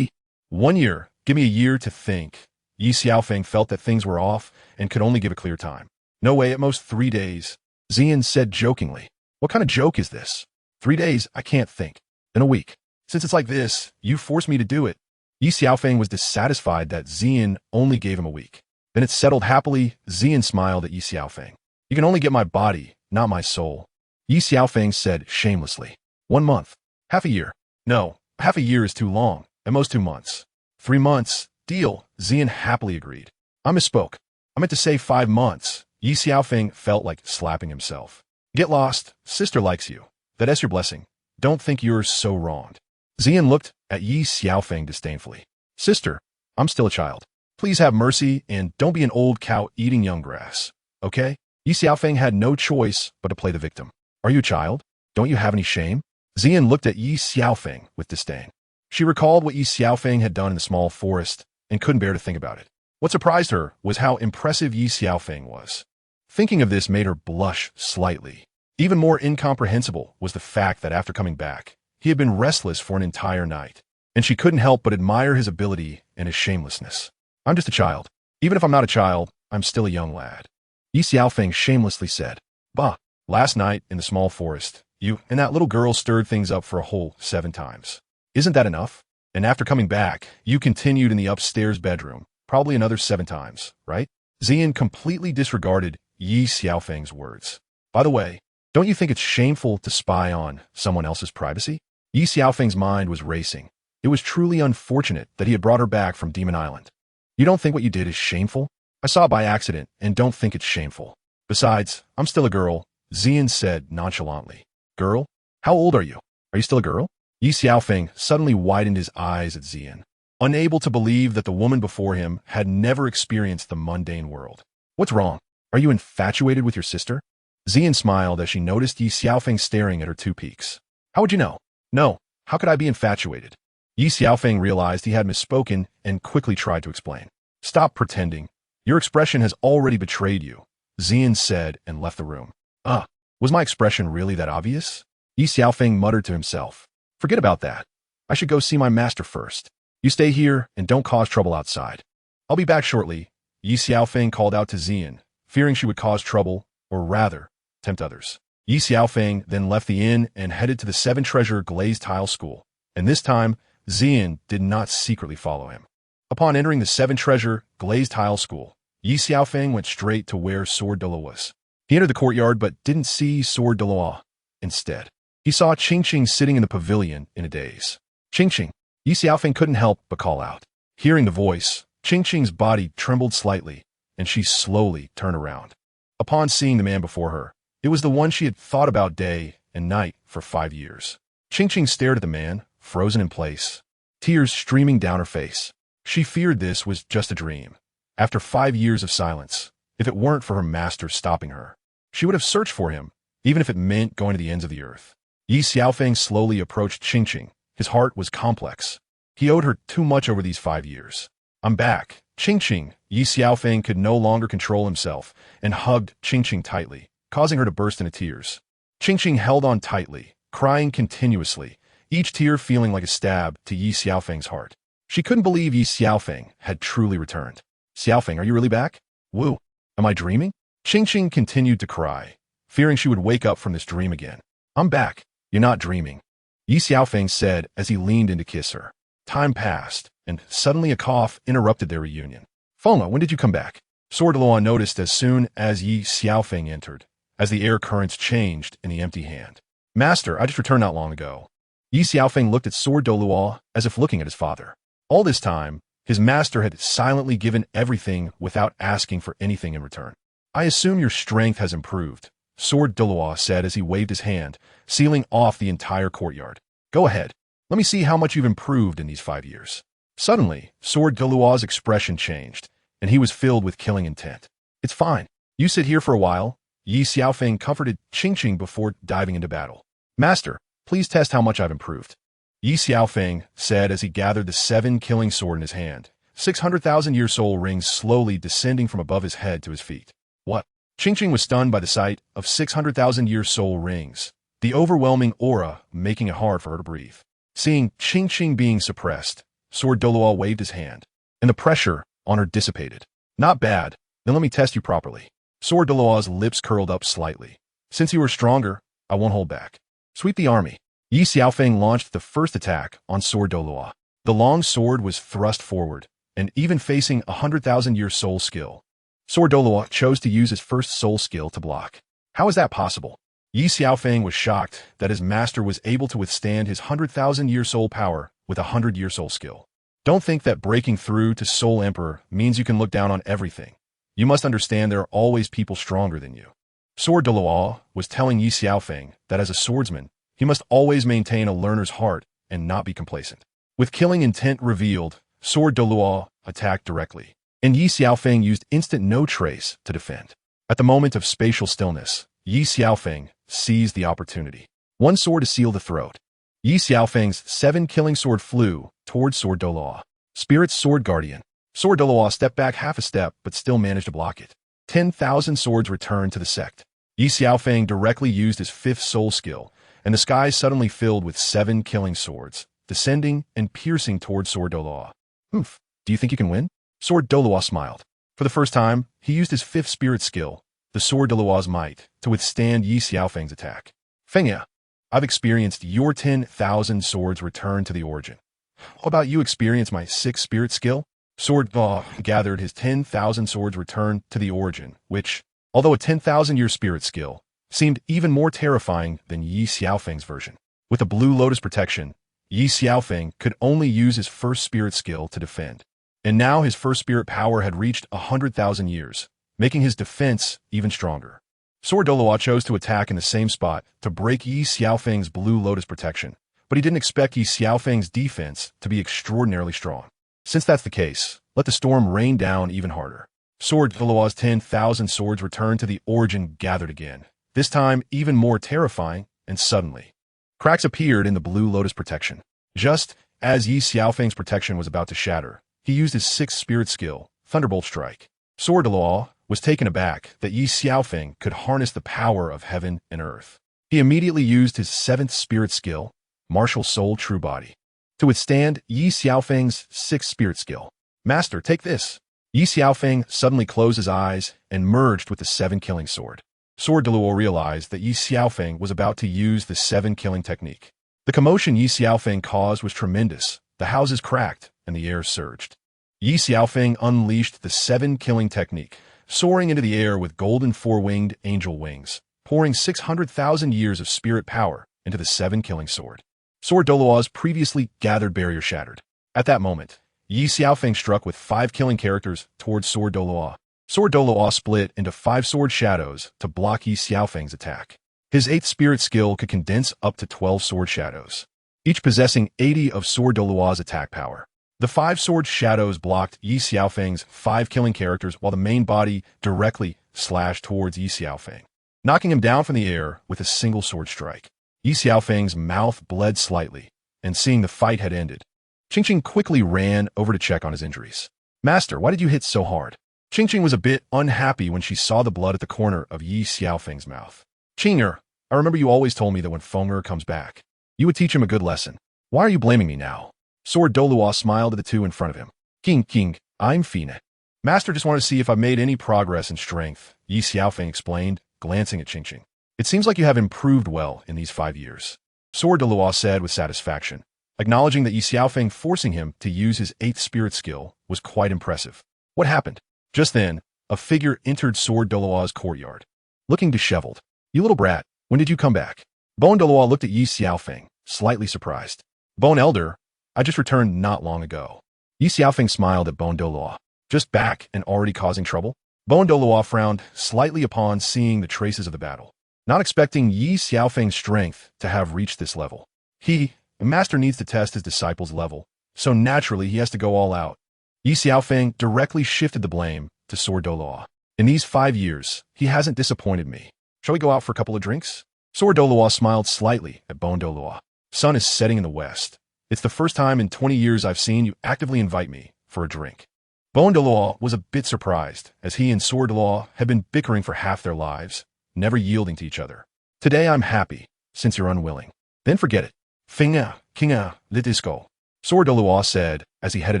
1 year, give me a year to think. Ye Xiaofeng felt that things were off and could only give a clear time. No way, at most 3 days. Zian said jokingly. What kind of joke is this? 3 days, I can't think. Then a week. Since it's like this, you forced me to do it. Ye Xiaofeng was dissatisfied that Zian only gave him a week. Then it settled happily. Zian smiled at Ye Xiaofeng. You can only get my body, not my soul. Ye Xiaofeng said shamelessly. 1 month. Half a year. No, half a year is too long. At most 2 months. 3 months. Deal. Zian happily agreed. I misspoke. I meant to say 5 months. Ye Xiaofeng felt like slapping himself. Get lost. Sister likes you. That's your blessing. Don't think you're so wronged. Zian looked at Ye Xiaofeng disdainfully. Sister, I'm still a child. Please have mercy and don't be an old cow eating young grass. Okay? Ye Xiaofeng had no choice but to play the victim. Are you a child? Don't you have any shame? Zian looked at Ye Xiaofeng with disdain. She recalled what Ye Xiaofeng had done in the small forest and couldn't bear to think about it. What surprised her was how impressive Ye Xiaofeng was. Thinking of this made her blush slightly. Even more incomprehensible was the fact that after coming back, He had been restless for an entire night, and she couldn't help but admire his ability and his shamelessness. I'm just a child. Even if I'm not a child, I'm still a young lad. Ye Xiaofeng shamelessly said. Bah, last night in the small forest, you and that little girl stirred things up for a whole 7 times. Isn't that enough? And after coming back, you continued in the upstairs bedroom, probably another 7 times, right? Xian completely disregarded Ye Xiaofeng's words. By the way, don't you think it's shameful to spy on someone else's privacy? Ye Xiaofeng's mind was racing. It was truly unfortunate that he had brought her back from Demon Island. You don't think what you did is shameful? I saw it by accident and don't think it's shameful. Besides, I'm still a girl, Xian said nonchalantly. Girl? How old are you? Are you still a girl? Ye Xiaofeng suddenly widened his eyes at Xian, unable to believe that the woman before him had never experienced the mundane world. What's wrong? Are you infatuated with your sister? Xian smiled as she noticed Ye Xiaofeng staring at her 2 peaks. How would you know? No, how could I be infatuated? Ye Xiaofeng realized he had misspoken and quickly tried to explain. Stop pretending. Your expression has already betrayed you, Xian said and left the room. Was my expression really that obvious? Ye Xiaofeng muttered to himself. Forget about that. I should go see my master first. You stay here and don't cause trouble outside. I'll be back shortly, Ye Xiaofeng called out to Xian, fearing she would cause trouble, or rather, tempt others. Ye Xiaofeng then left the inn and headed to the 7-treasure glazed tile school, and this time, Xian did not secretly follow him. Upon entering the 7-treasure glazed tile school, Ye Xiaofeng went straight to where souls.Sword was. He entered the courtyard but didn't see souls.Sword. Instead, he saw Chenxin sitting in the pavilion in a daze. Chenxin. Ye Xiaofeng couldn't help but call out. Hearing the voice, Chenxin's body trembled slightly, and she slowly turned around. Upon seeing the man before her, it was the one she had thought about day and night for 5 years. Chenxin stared at the man, frozen in place, tears streaming down her face. She feared this was just a dream. After 5 years of silence, if it weren't for her master stopping her, she would have searched for him, even if it meant going to the ends of the earth. Ye Xiaofeng slowly approached Chenxin. His heart was complex. He owed her too much over these 5 years. I'm back. Chenxin. Ye Xiaofeng could no longer control himself and hugged Chenxin tightly, causing her to burst into tears. Chenxin held on tightly, crying continuously, each tear feeling like a stab to Ye Xiaofeng's heart. She couldn't believe Ye Xiaofeng had truly returned. Xiaofeng, are you really back? Woo. Am I dreaming? Chenxin continued to cry, fearing she would wake up from this dream again. I'm back. You're not dreaming, Ye Xiaofeng said as he leaned in to kiss her. Time passed, and suddenly a cough interrupted their reunion. Foma, when did you come back? souls.Sword noticed as soon as Ye Xiaofeng entered, as the air currents changed in the empty hand. Master, I just returned not long ago. Ye Xiaofeng looked at souls.Sword as if looking at his father. All this time, his master had silently given everything without asking for anything in return. I assume your strength has improved, souls.Sword said as he waved his hand, sealing off the entire courtyard. Go ahead. Let me see how much you've improved in these 5 years. Suddenly, souls.Sword's expression changed, and he was filled with killing intent. It's fine. You sit here for a while. Ye Xiaofeng comforted Chenxin before diving into battle. Master, please test how much I've improved. Ye Xiaofeng said as he gathered the 7 killing sword in his hand, 600,000-year soul rings slowly descending from above his head to his feet. What? Chenxin was stunned by the sight of 600,000-year soul rings, the overwhelming aura making it hard for her to breathe. Seeing Chenxin being suppressed, souls.Sword waved his hand, and the pressure on her dissipated. Not bad. Then let me test you properly. souls.Sword's lips curled up slightly. Since you are stronger, I won't hold back. Sweep the army. Ye Xiaofeng launched the first attack on souls.Sword. The long sword was thrust forward, and even facing 100,000-year soul skill, souls.Sword chose to use his first soul skill to block. How is that possible? Ye Xiaofeng was shocked that his master was able to withstand his 100,000-year soul power with a 100-year soul skill. Don't think that breaking through to Soul Emperor means you can look down on everything. You must understand there are always people stronger than you. souls.Sword was telling Ye Xiaofeng that as a swordsman, he must always maintain a learner's heart and not be complacent. With killing intent revealed, souls.Sword attacked directly, and Ye Xiaofeng used instant no trace to defend. At the moment of spatial stillness, Ye Xiaofeng seized the opportunity. One sword to seal the throat. Ye Xiaofeng's 7 killing sword flew towards souls.Sword. Spirit's sword guardian. souls.Sword stepped back half a step but still managed to block it. 10,000 swords returned to the sect. Ye Xiaofeng directly used his 5th soul skill, and the sky suddenly filled with 7 killing swords, descending and piercing towards Sword Douluo. "Oof, do you think you can win?" Sword Douluo smiled. For the first time, he used his 5th spirit skill, the Sword Douluo's might, to withstand Ye Xiaofeng's attack. "Fengya, I've experienced your 10,000 swords return to the origin. How about you experience my 6th spirit skill?" Sword Douluo gathered his 10,000 swords return to the origin, which, although a 10,000-year spirit skill, seemed even more terrifying than Ye Xiaofeng's version. With a blue lotus protection, Ye Xiaofeng could only use his 1st spirit skill to defend. And now his 1st spirit power had reached 100,000 years, making his defense even stronger. Sword Douluo chose to attack in the same spot to break Ye Xiaofeng's blue lotus protection, but he didn't expect Ye Xiaofeng's defense to be extraordinarily strong. Since that's the case, let the storm rain down even harder. Sword Douluo's 10,000 swords returned to the origin gathered again, this time even more terrifying, and suddenly, cracks appeared in the blue lotus protection. Just as Ye Xiaofeng's protection was about to shatter, he used his 6th spirit skill, Thunderbolt Strike. Sword Douluo was taken aback that Ye Xiaofeng could harness the power of heaven and earth. He immediately used his 7th spirit skill, Martial Soul True Body, to withstand Ye Xiaofeng's 6th spirit skill. "Master, take this." Ye Xiaofeng suddenly closed his eyes and merged with the 7 killing sword. Sword Douluo realized that Ye Xiaofeng was about to use the 7 killing technique. The commotion Ye Xiaofeng caused was tremendous. The houses cracked and the air surged. Ye Xiaofeng unleashed the 7 killing technique, soaring into the air with golden 4-winged angel wings, pouring 600,000 years of spirit power into the 7 killing sword. Sword Douluo's previously gathered barrier shattered. At that moment, Ye Xiaofeng struck with 5 killing characters towards Sword Douluo. Sword Douluo split into 5 sword shadows to block Ye Xiaofeng's attack. His 8th spirit skill could condense up to 12 sword shadows, each possessing 80 of Sword Douluo's attack power. The 5 sword shadows blocked Ye Xiaofeng's 5 killing characters while the main body directly slashed towards Ye Xiaofeng, knocking him down from the air with a single sword strike. Ye Xiaofeng's mouth bled slightly, and seeing the fight had ended, Chenxin quickly ran over to check on his injuries. "Master, why did you hit so hard?" Chenxin was a bit unhappy when she saw the blood at the corner of Ye Xiaofeng's mouth. "Qing'er, I remember you always told me that when Feng'er comes back, you would teach him a good lesson. Why are you blaming me now?" Sword Douluo smiled at the two in front of him. King, I'm Fina. Master just wanted to see if I've made any progress in strength," Ye Xiaofeng explained, glancing at Chenxin. "It seems like you have improved well in these 5 years." Sword Douluo said with satisfaction, acknowledging that Ye Xiaofeng forcing him to use his 8th spirit skill was quite impressive. What happened? Just then, a figure entered Sword Douluo's courtyard, looking disheveled. "You little brat, when did you come back?" Bone Douluo looked at Ye Xiaofeng, slightly surprised. "Bone Elder, I just returned not long ago." Ye Xiaofeng smiled at Bone Douluo. "Just back and already causing trouble?" Bone Douluo frowned slightly upon seeing the traces of the battle, not expecting Ye Xiaofeng's strength to have reached this level. The master needs to test his disciple's level, so naturally he has to go all out. Ye Xiaofeng directly shifted the blame to Sword Douluo. "In these 5 years, he hasn't disappointed me. Shall we go out for a couple of drinks?" Sword Douluo smiled slightly at Bone Douluo. "Sun is setting in the west. It's the first time in 20 years I've seen you actively invite me for a drink." Bone Douluo was a bit surprised, as he and Sword Douluo had been bickering for half their lives, never yielding to each other. "Today I'm happy, since you're unwilling. Then forget it. Kinga, the disco," Sword Douluo said as he headed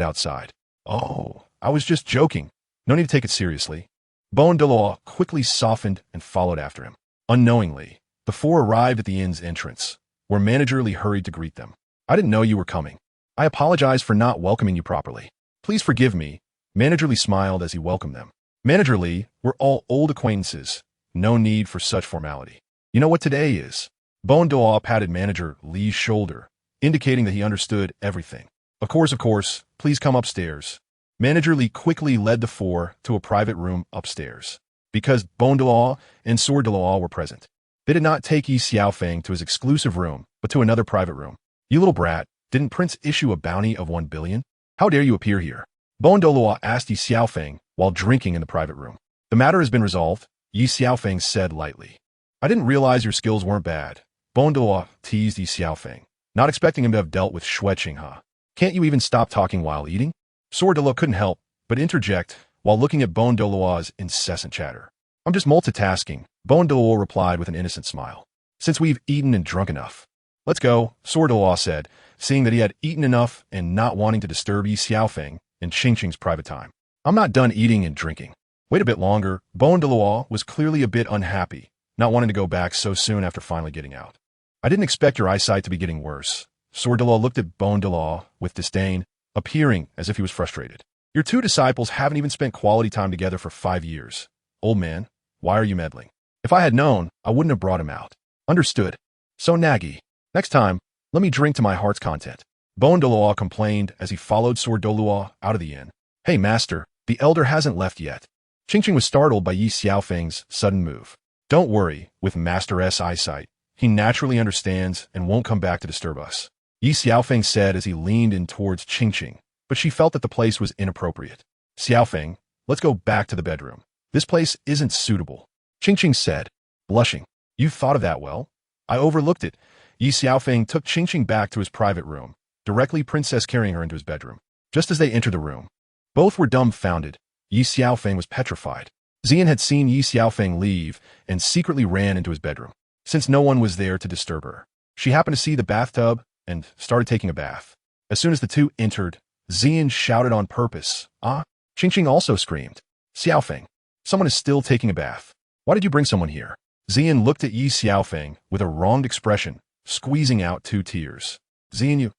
outside. "Oh, I was just joking. No need to take it seriously." Bone Douluo quickly softened and followed after him. Unknowingly, the 4 arrived at the inn's entrance, where Manager Li hurried to greet them. "I didn't know you were coming. I apologize for not welcoming you properly. Please forgive me." Manager Li smiled as he welcomed them. Manager Li were all old acquaintances. No need for such formality. "You know what today is?" Bone Douluo patted Manager Li's shoulder, indicating that he understood everything. Of course, please come upstairs." Manager Li quickly led the 4 to a private room upstairs, because Bone Douluo and Sword Douluo were present. They did not take Ye Xiaofeng to his exclusive room, but to another private room. "You little brat, didn't Prince issue a bounty of 1 billion? How dare you appear here?" Bone Douluo asked Ye Xiaofeng while drinking in the private room. "The matter has been resolved," Ye Xiaofeng said lightly. "I didn't realize your skills weren't bad." Bone Douluo teased Ye Xiaofeng, not expecting him to have dealt with Xueqing, huh? "Can't you even stop talking while eating?" Sword Douluo couldn't help but interject while looking at Bone Douluo's incessant chatter. "I'm just multitasking," Bone Douluo replied with an innocent smile. since we've eaten and drunk enough. Let's go, Sword said, seeing that he had eaten enough and not wanting to disturb Ye Xiaofeng in Qingqing's private time. I'm not done eating and drinking. Wait a bit longer. Douluo was clearly a bit unhappy, not wanting to go back so soon after finally getting out. I didn't expect your eyesight to be getting worse. Douluo looked at Douluo with disdain, appearing as if he was frustrated. Your two disciples haven't even spent quality time together for 5 years. Old man, why are you meddling? If I had known, I wouldn't have brought him out. Understood. So Nagi, next time, let me drink to my heart's content. Douluo complained as he followed Douluo out of the inn. Hey master, the elder hasn't left yet. Qingqing was startled by Ye Xiaofeng's sudden move. Don't worry, with Master's eyesight, he naturally understands and won't come back to disturb us. Ye Xiaofeng said as he leaned in towards Qingqing, but she felt that the place was inappropriate. Xiaofeng, let's go back to the bedroom. This place isn't suitable. Qingqing said, blushing. You thought of that well? I overlooked it. Ye Xiaofeng took Qingqing back to his private room, directly princess carrying her into his bedroom. Just as they entered the room, both were dumbfounded. Ye Xiaofeng was petrified. Zian had seen Ye Xiaofeng leave and secretly ran into his bedroom, since no one was there to disturb her. She happened to see the bathtub and started taking a bath. As soon as the two entered, Zian shouted on purpose, "Ah!" Qingqing also screamed, "Xiaofeng, someone is still taking a bath. Why did you bring someone here?" Zian looked at Ye Xiaofeng with a wronged expression, squeezing out 2 tears. "Zian, you..."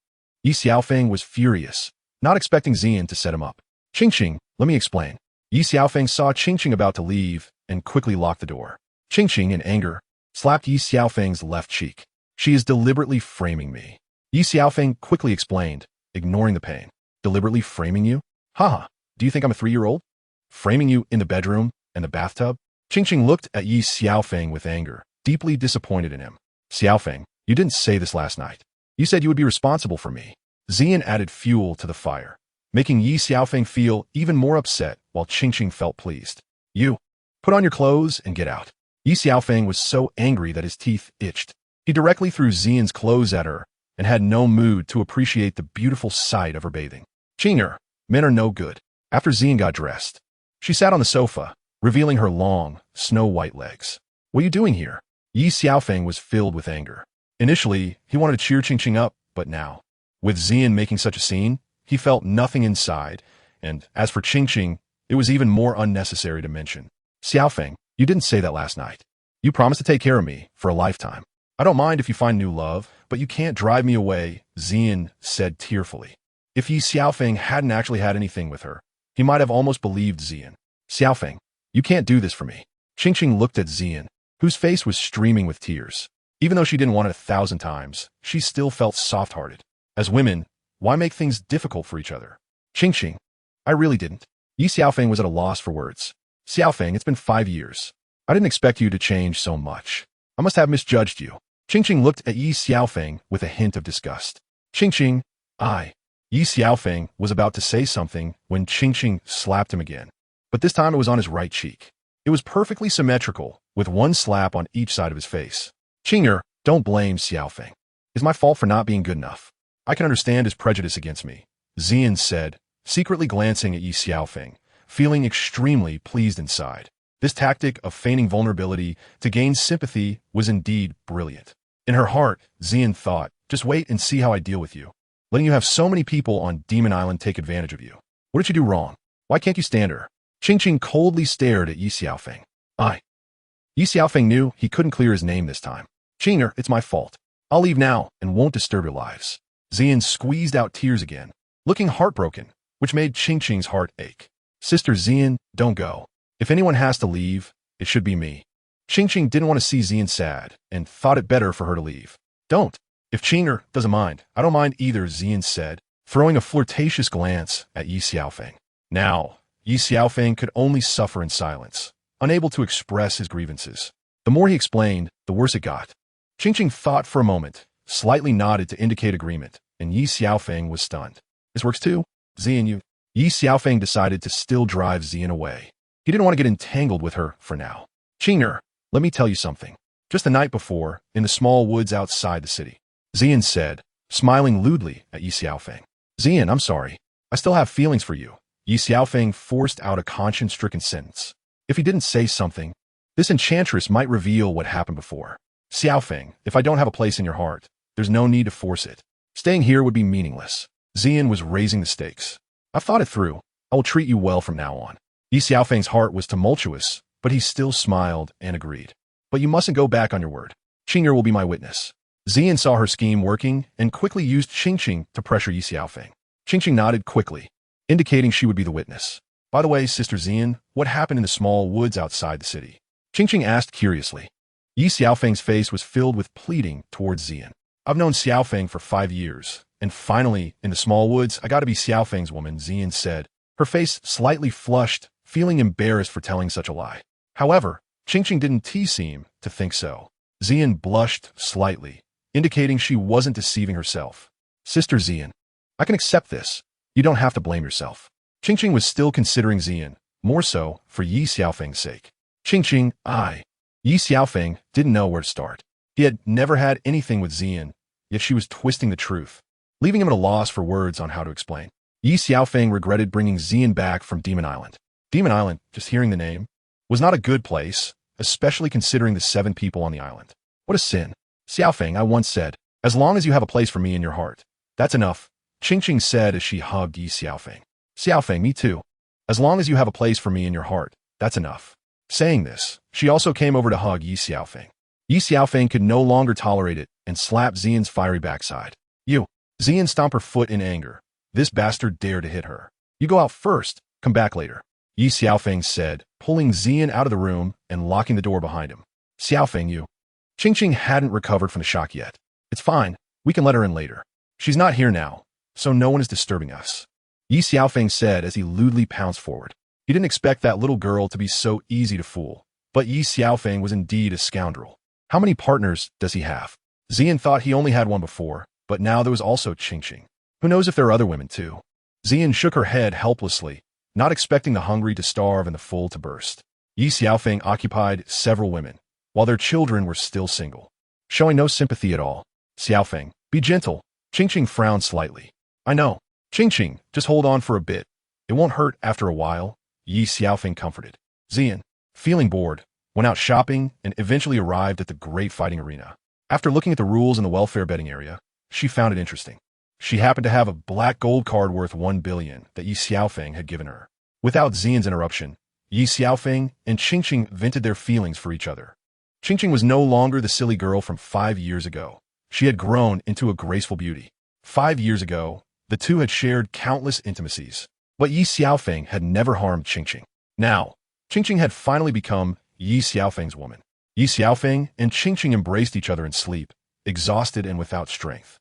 Ye Xiaofeng was furious, not expecting Zian to set him up. "Qingqing, let me explain." Ye Xiaofeng saw Qingqing about to leave and quickly locked the door. Qingqing, in anger, slapped Ye Xiaofeng's left cheek. "She is deliberately framing me." Ye Xiaofeng quickly explained, ignoring the pain. "Deliberately framing you? Haha, do you think I'm a 3-year-old? Framing you in the bedroom and the bathtub?" Qingqing looked at Ye Xiaofeng with anger, deeply disappointed in him. "Xiaofeng, you didn't say this last night. You said you would be responsible for me." Zian added fuel to the fire, making Ye Xiaofeng feel even more upset while Qingqing felt pleased. "You, put on your clothes and get out." Ye Xiaofeng was so angry that his teeth itched. He directly threw Zian's clothes at her and had no mood to appreciate the beautiful sight of her bathing. "Qing'er, men are no good." After Zian got dressed, she sat on the sofa, revealing her long, snow-white legs. "What are you doing here?" Ye Xiaofeng was filled with anger. Initially, he wanted to cheer Qingqing up, but now, with Zian making such a scene, he felt nothing inside, and as for Qingqing, it was even more unnecessary to mention. "Xiaofeng, you didn't say that last night. You promised to take care of me for a lifetime. I don't mind if you find new love, but you can't drive me away," Zian said tearfully. If Ye Xiaofeng hadn't actually had anything with her, he might have almost believed Zian. "Xiaofeng, you can't do this for me." Qingqing looked at Zian, whose face was streaming with tears. Even though she didn't want it 1,000 times, she still felt soft-hearted. As women, why make things difficult for each other? "Qingqing, I really didn't." Ye Xiaofeng was at a loss for words. "Xiaofeng, it's been 5 years. I didn't expect you to change so much. I must have misjudged you." Qingqing looked at Ye Xiaofeng with a hint of disgust. "Qingqing, Ye Xiaofeng was about to say something when Qingqing slapped him again, but this time it was on his right cheek. It was perfectly symmetrical, with one slap on each side of his face. "Qing'er, don't blame Xiaofeng. It's my fault for not being good enough. I can understand his prejudice against me," Zian said, secretly glancing at Ye Xiaofeng, feeling extremely pleased inside. This tactic of feigning vulnerability to gain sympathy was indeed brilliant. In her heart, Zian thought, just wait and see how I deal with you. Letting you have so many people on Demon Island take advantage of you. What did you do wrong? Why can't you stand her? Qingqing coldly stared at Ye Xiaofeng. Ye Xiaofeng knew he couldn't clear his name this time. "Qing'er, it's my fault. I'll leave now and won't disturb your lives." Zian squeezed out tears again, looking heartbroken, which made Qingqing's heart ache. "Sister Zian, don't go. If anyone has to leave, it should be me." Qingqing didn't want to see Zian sad and thought it better for her to leave. "Don't. If Qing'er doesn't mind, I don't mind either," Zian said, throwing a flirtatious glance at Ye Xiaofeng. Now, Ye Xiaofeng could only suffer in silence, unable to express his grievances. The more he explained, the worse it got. Qingqing thought for a moment, slightly nodded to indicate agreement, and Ye Xiaofeng was stunned. "This works too? Zian, you..." Ye Xiaofeng decided to still drive Zian away. He didn't want to get entangled with her for now. "Qing'er, let me tell you something. Just the night before, in the small woods outside the city," Zian said, smiling lewdly at Ye Xiaofeng. "Zian, I'm sorry. I still have feelings for you." Ye Xiaofeng forced out a conscience-stricken sentence. If he didn't say something, this enchantress might reveal what happened before. Xiaofeng, if I don't have a place in your heart, there's no need to force it. Staying here would be meaningless. Zian was raising the stakes. I've thought it through. I will treat you well from now on. Ye Xiaofeng's heart was tumultuous, but he still smiled and agreed. But you mustn't go back on your word. Qing'er will be my witness. Zian saw her scheme working and quickly used Qingqing to pressure Ye Xiaofeng. Qingqing nodded quickly, indicating she would be the witness. By the way, Sister Zian, what happened in the small woods outside the city? Qingqing asked curiously. Ye Xiaofeng's face was filled with pleading towards Zian. I've known Xiaofeng for 5 years, and finally, in the small woods, I gotta be Xiaofeng's woman, Zian said, her face slightly flushed, feeling embarrassed for telling such a lie. However, Qingqing didn't seem to think so. Zian blushed slightly, indicating she wasn't deceiving herself. Sister Zian, I can accept this. You don't have to blame yourself. Qingqing was still considering Zian, more so for Ye Xiaofeng's sake. Qingqing, Ye Xiaofeng didn't know where to start. He had never had anything with Zian, yet she was twisting the truth, leaving him at a loss for words on how to explain. Ye Xiaofeng regretted bringing Zian back from Demon Island. Demon Island, just hearing the name, was not a good place, especially considering the 7 people on the island. What a sin. Xiaofeng, I once said, as long as you have a place for me in your heart, that's enough, Qingqing said as she hugged Ye Xiaofeng. Xiaofeng, me too. As long as you have a place for me in your heart, that's enough. Saying this, she also came over to hug Ye Xiaofeng. Ye Xiaofeng could no longer tolerate it and slapped Zian's fiery backside. You. Zian stomped her foot in anger. This bastard dared to hit her. You go out first, come back later. Ye Xiaofeng said, pulling Zian out of the room and locking the door behind him. Xiaofeng, you. Qingqing hadn't recovered from the shock yet. It's fine, we can let her in later. She's not here now, so no one is disturbing us. Ye Xiaofeng said as he lewdly pounced forward. He didn't expect that little girl to be so easy to fool, but Ye Xiaofeng was indeed a scoundrel. How many partners does he have? Zian thought he only had one before, but now there was also Qingqing. Who knows if there are other women too? Zian shook her head helplessly, not expecting the hungry to starve and the full to burst. Ye Xiaofeng occupied several women, while their children were still single. Showing no sympathy at all. Xiaofeng, be gentle. Qingqing frowned slightly. I know. Qingqing, just hold on for a bit. It won't hurt after a while, Ye Xiaofeng comforted. Zian, feeling bored, went out shopping and eventually arrived at the great fighting arena. After looking at the rules in the welfare betting area, she found it interesting. She happened to have a black gold card worth 1 billion that Ye Xiaofeng had given her. Without Zian's interruption, Ye Xiaofeng and Qingqing vented their feelings for each other. Qingqing was no longer the silly girl from 5 years ago. She had grown into a graceful beauty. 5 years ago, the two had shared countless intimacies, but Ye Xiaofeng had never harmed Qingqing. Now, Qingqing had finally become Ye Xiaofeng's woman. Ye Xiaofeng and Qingqing embraced each other in sleep, exhausted and without strength.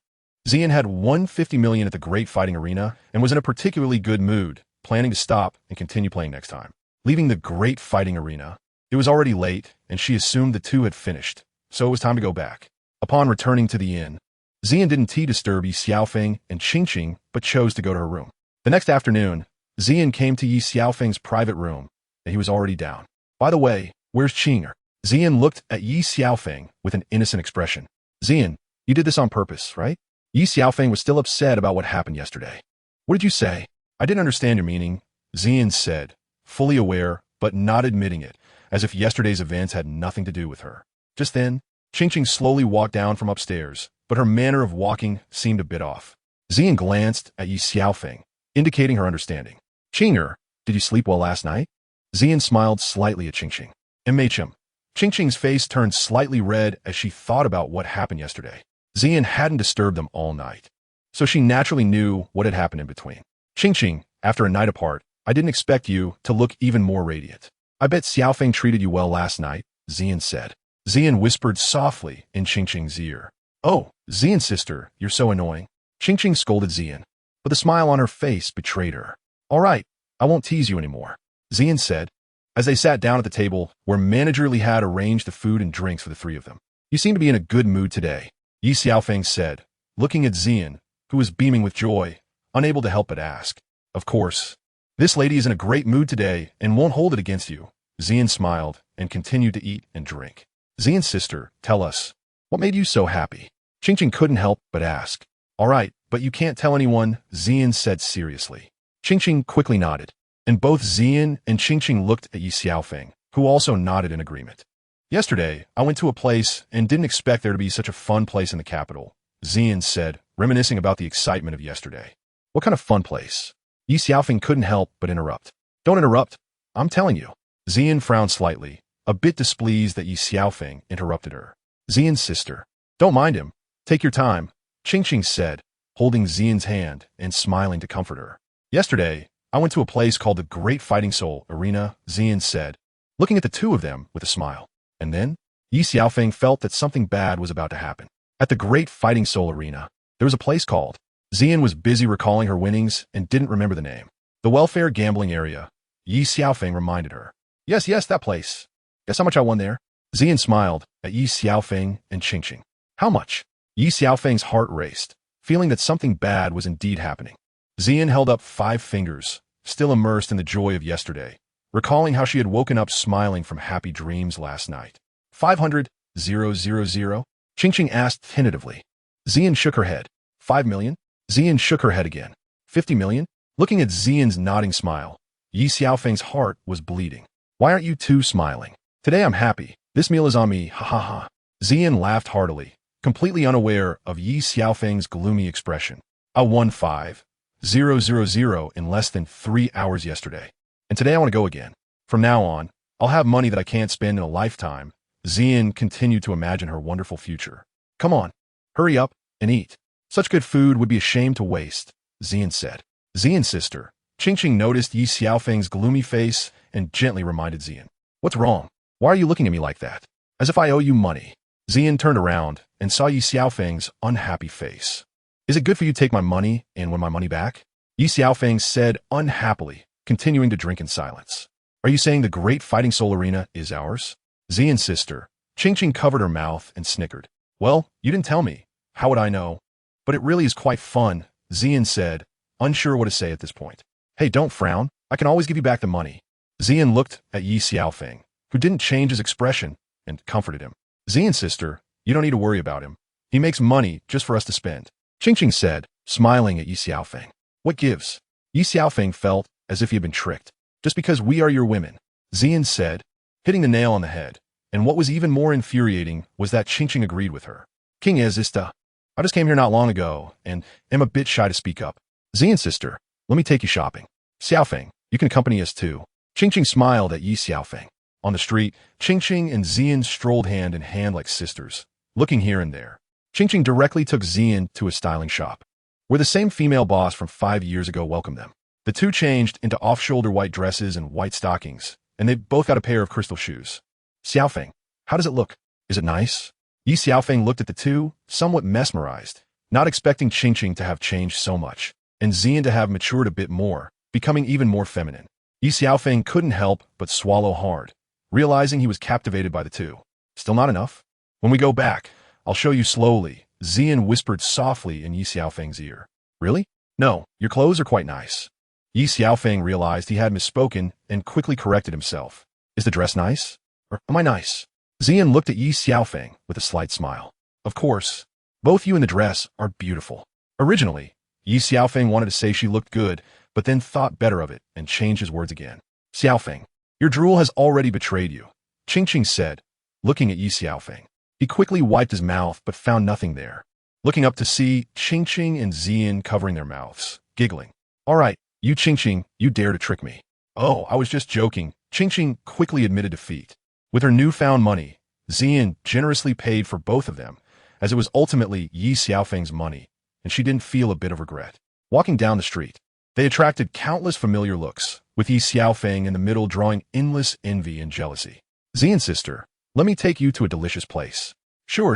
Zian had won 50 million at the great fighting arena and was in a particularly good mood, planning to stop and continue playing next time. Leaving the great fighting arena, it was already late and she assumed the two had finished, so it was time to go back. Upon returning to the inn, Zian didn't disturb Ye Xiaofeng and Qingqing but chose to go to her room. The next afternoon, Zian came to Ye Xiaofeng's private room and he was already down. By the way, where's Qing'er? Zian looked at Ye Xiaofeng with an innocent expression. Zian, you did this on purpose, right? Ye Xiaofeng was still upset about what happened yesterday. What did you say? I didn't understand your meaning, Zian said, fully aware but not admitting it, as if yesterday's events had nothing to do with her. Just then, Qingqing slowly walked down from upstairs, but her manner of walking seemed a bit off. Zian glanced at Ye Xiaofeng, indicating her understanding. Qing'er, did you sleep well last night? Zian smiled slightly at Qingqing. MHM. Qingqing's face turned slightly red as she thought about what happened yesterday. Zian hadn't disturbed them all night, so she naturally knew what had happened in between. Qingqing, after a night apart, I didn't expect you to look even more radiant. I bet Xiaofeng treated you well last night, Zian said. Zian whispered softly in Qingqing's ear. Oh, Zian sister, you're so annoying. Qingqing scolded Zian, but the smile on her face betrayed her. All right, I won't tease you anymore, Zian said, as they sat down at the table where Manager Li had arranged the food and drinks for the three of them. You seem to be in a good mood today, Ye Xiaofeng said, looking at Zian, who was beaming with joy, unable to help but ask. Of course. This lady is in a great mood today and won't hold it against you. Zian smiled and continued to eat and drink. Zian's sister, tell us, what made you so happy? Qingqing couldn't help but ask. All right, but you can't tell anyone, Zian said seriously. Qingqing quickly nodded, and both Zian and Qingqing looked at Ye Xiaofeng, who also nodded in agreement. Yesterday, I went to a place and didn't expect there to be such a fun place in the capital, Xian said, reminiscing about the excitement of yesterday. What kind of fun place? Ye Xiaofeng couldn't help but interrupt. Don't interrupt. I'm telling you. Xian frowned slightly, a bit displeased that Ye Xiaofeng interrupted her. Xian's sister. Don't mind him. Take your time, Qingqing said, holding Xian's hand and smiling to comfort her. Yesterday, I went to a place called the Great Fighting Soul Arena, Xian said, looking at the two of them with a smile. And then, Ye Xiaofeng felt that something bad was about to happen. At the Great Fighting Soul Arena, there was a place called. Xian was busy recalling her winnings and didn't remember the name. The welfare gambling area, Ye Xiaofeng reminded her. Yes, that place. Guess how much I won there? Xian smiled at Ye Xiaofeng and Qingqing. How much? Ye Xiaofeng's heart raced, feeling that something bad was indeed happening. Xian held up 5 fingers, still immersed in the joy of yesterday, recalling how she had woken up smiling from happy dreams last night. 500,000? Qingqing asked tentatively. Xian shook her head. 5 million? Xian shook her head again. 50 million? Looking at Xian's nodding smile, Ye Xiaofeng's heart was bleeding. Why aren't you two smiling? Today I'm happy. This meal is on me, ha ha ha. Xian laughed heartily, completely unaware of Ye Xiaofeng's gloomy expression. I won 5,000 in less than 3 hours yesterday. And today I want to go again. From now on, I'll have money that I can't spend in a lifetime. Xian continued to imagine her wonderful future. Come on, hurry up and eat. Such good food would be a shame to waste, Xian said. Xian's sister, Qingqing, noticed Ye Xiaofeng's gloomy face and gently reminded Xian. What's wrong? Why are you looking at me like that? As if I owe you money. Xian turned around and saw Ye Xiaofeng's unhappy face. Is it good for you to take my money and win my money back? Ye Xiaofeng said unhappily, continuing to drink in silence. Are you saying the Great Fighting Soul Arena is ours? Xian's sister, Qingqing, covered her mouth and snickered. Well, you didn't tell me. How would I know? But it really is quite fun, Xian said, unsure what to say at this point. Hey, don't frown. I can always give you back the money. Xian looked at Ye Xiaofeng, who didn't change his expression, and comforted him. Xian's sister, you don't need to worry about him. He makes money just for us to spend. Qingqing said, smiling at Ye Xiaofeng. What gives? Ye Xiaofeng felt as if he had been tricked. Just because we are your women, Xian said, hitting the nail on the head. And what was even more infuriating was that Qingqing agreed with her. King Ezista, I just came here not long ago, and am a bit shy to speak up. Xian's sister, let me take you shopping. Xiaofeng, you can accompany us too. Qingqing smiled at Ye Xiaofeng. On the street, Qingqing and Xian strolled hand in hand like sisters, looking here and there. Qingqing directly took Xian to a styling shop, where the same female boss from 5 years ago welcomed them. The two changed into off-shoulder white dresses and white stockings, and they both got a pair of crystal shoes. Xiaofeng, how does it look? Is it nice? Ye Xiaofeng looked at the two, somewhat mesmerized, not expecting Qingqing to have changed so much, and Xian to have matured a bit more, becoming even more feminine. Ye Xiaofeng couldn't help but swallow hard, realizing he was captivated by the two. Still not enough? When we go back, I'll show you slowly, Xian whispered softly in Ye Xiaofeng's ear. Really? No, your clothes are quite nice. Ye Xiaofeng realized he had misspoken and quickly corrected himself. Is the dress nice? Or am I nice? Xian looked at Ye Xiaofeng with a slight smile. Of course. Both you and the dress are beautiful. Originally, Ye Xiaofeng wanted to say she looked good, but then thought better of it and changed his words again. Xiaofeng, your drool has already betrayed you, Qingqing said, looking at Ye Xiaofeng. He quickly wiped his mouth but found nothing there. Looking up to see Qingqing and Xian covering their mouths, giggling. All right, you Qingqing, you dare to trick me. Oh, I was just joking, Qingqing quickly admitted defeat. With her newfound money, Xian generously paid for both of them, as it was ultimately Ye Xiaofeng's money, and she didn't feel a bit of regret. Walking down the street, they attracted countless familiar looks, with Ye Xiaofeng in the middle drawing endless envy and jealousy. Xian's sister, let me take you to a delicious place. Sure.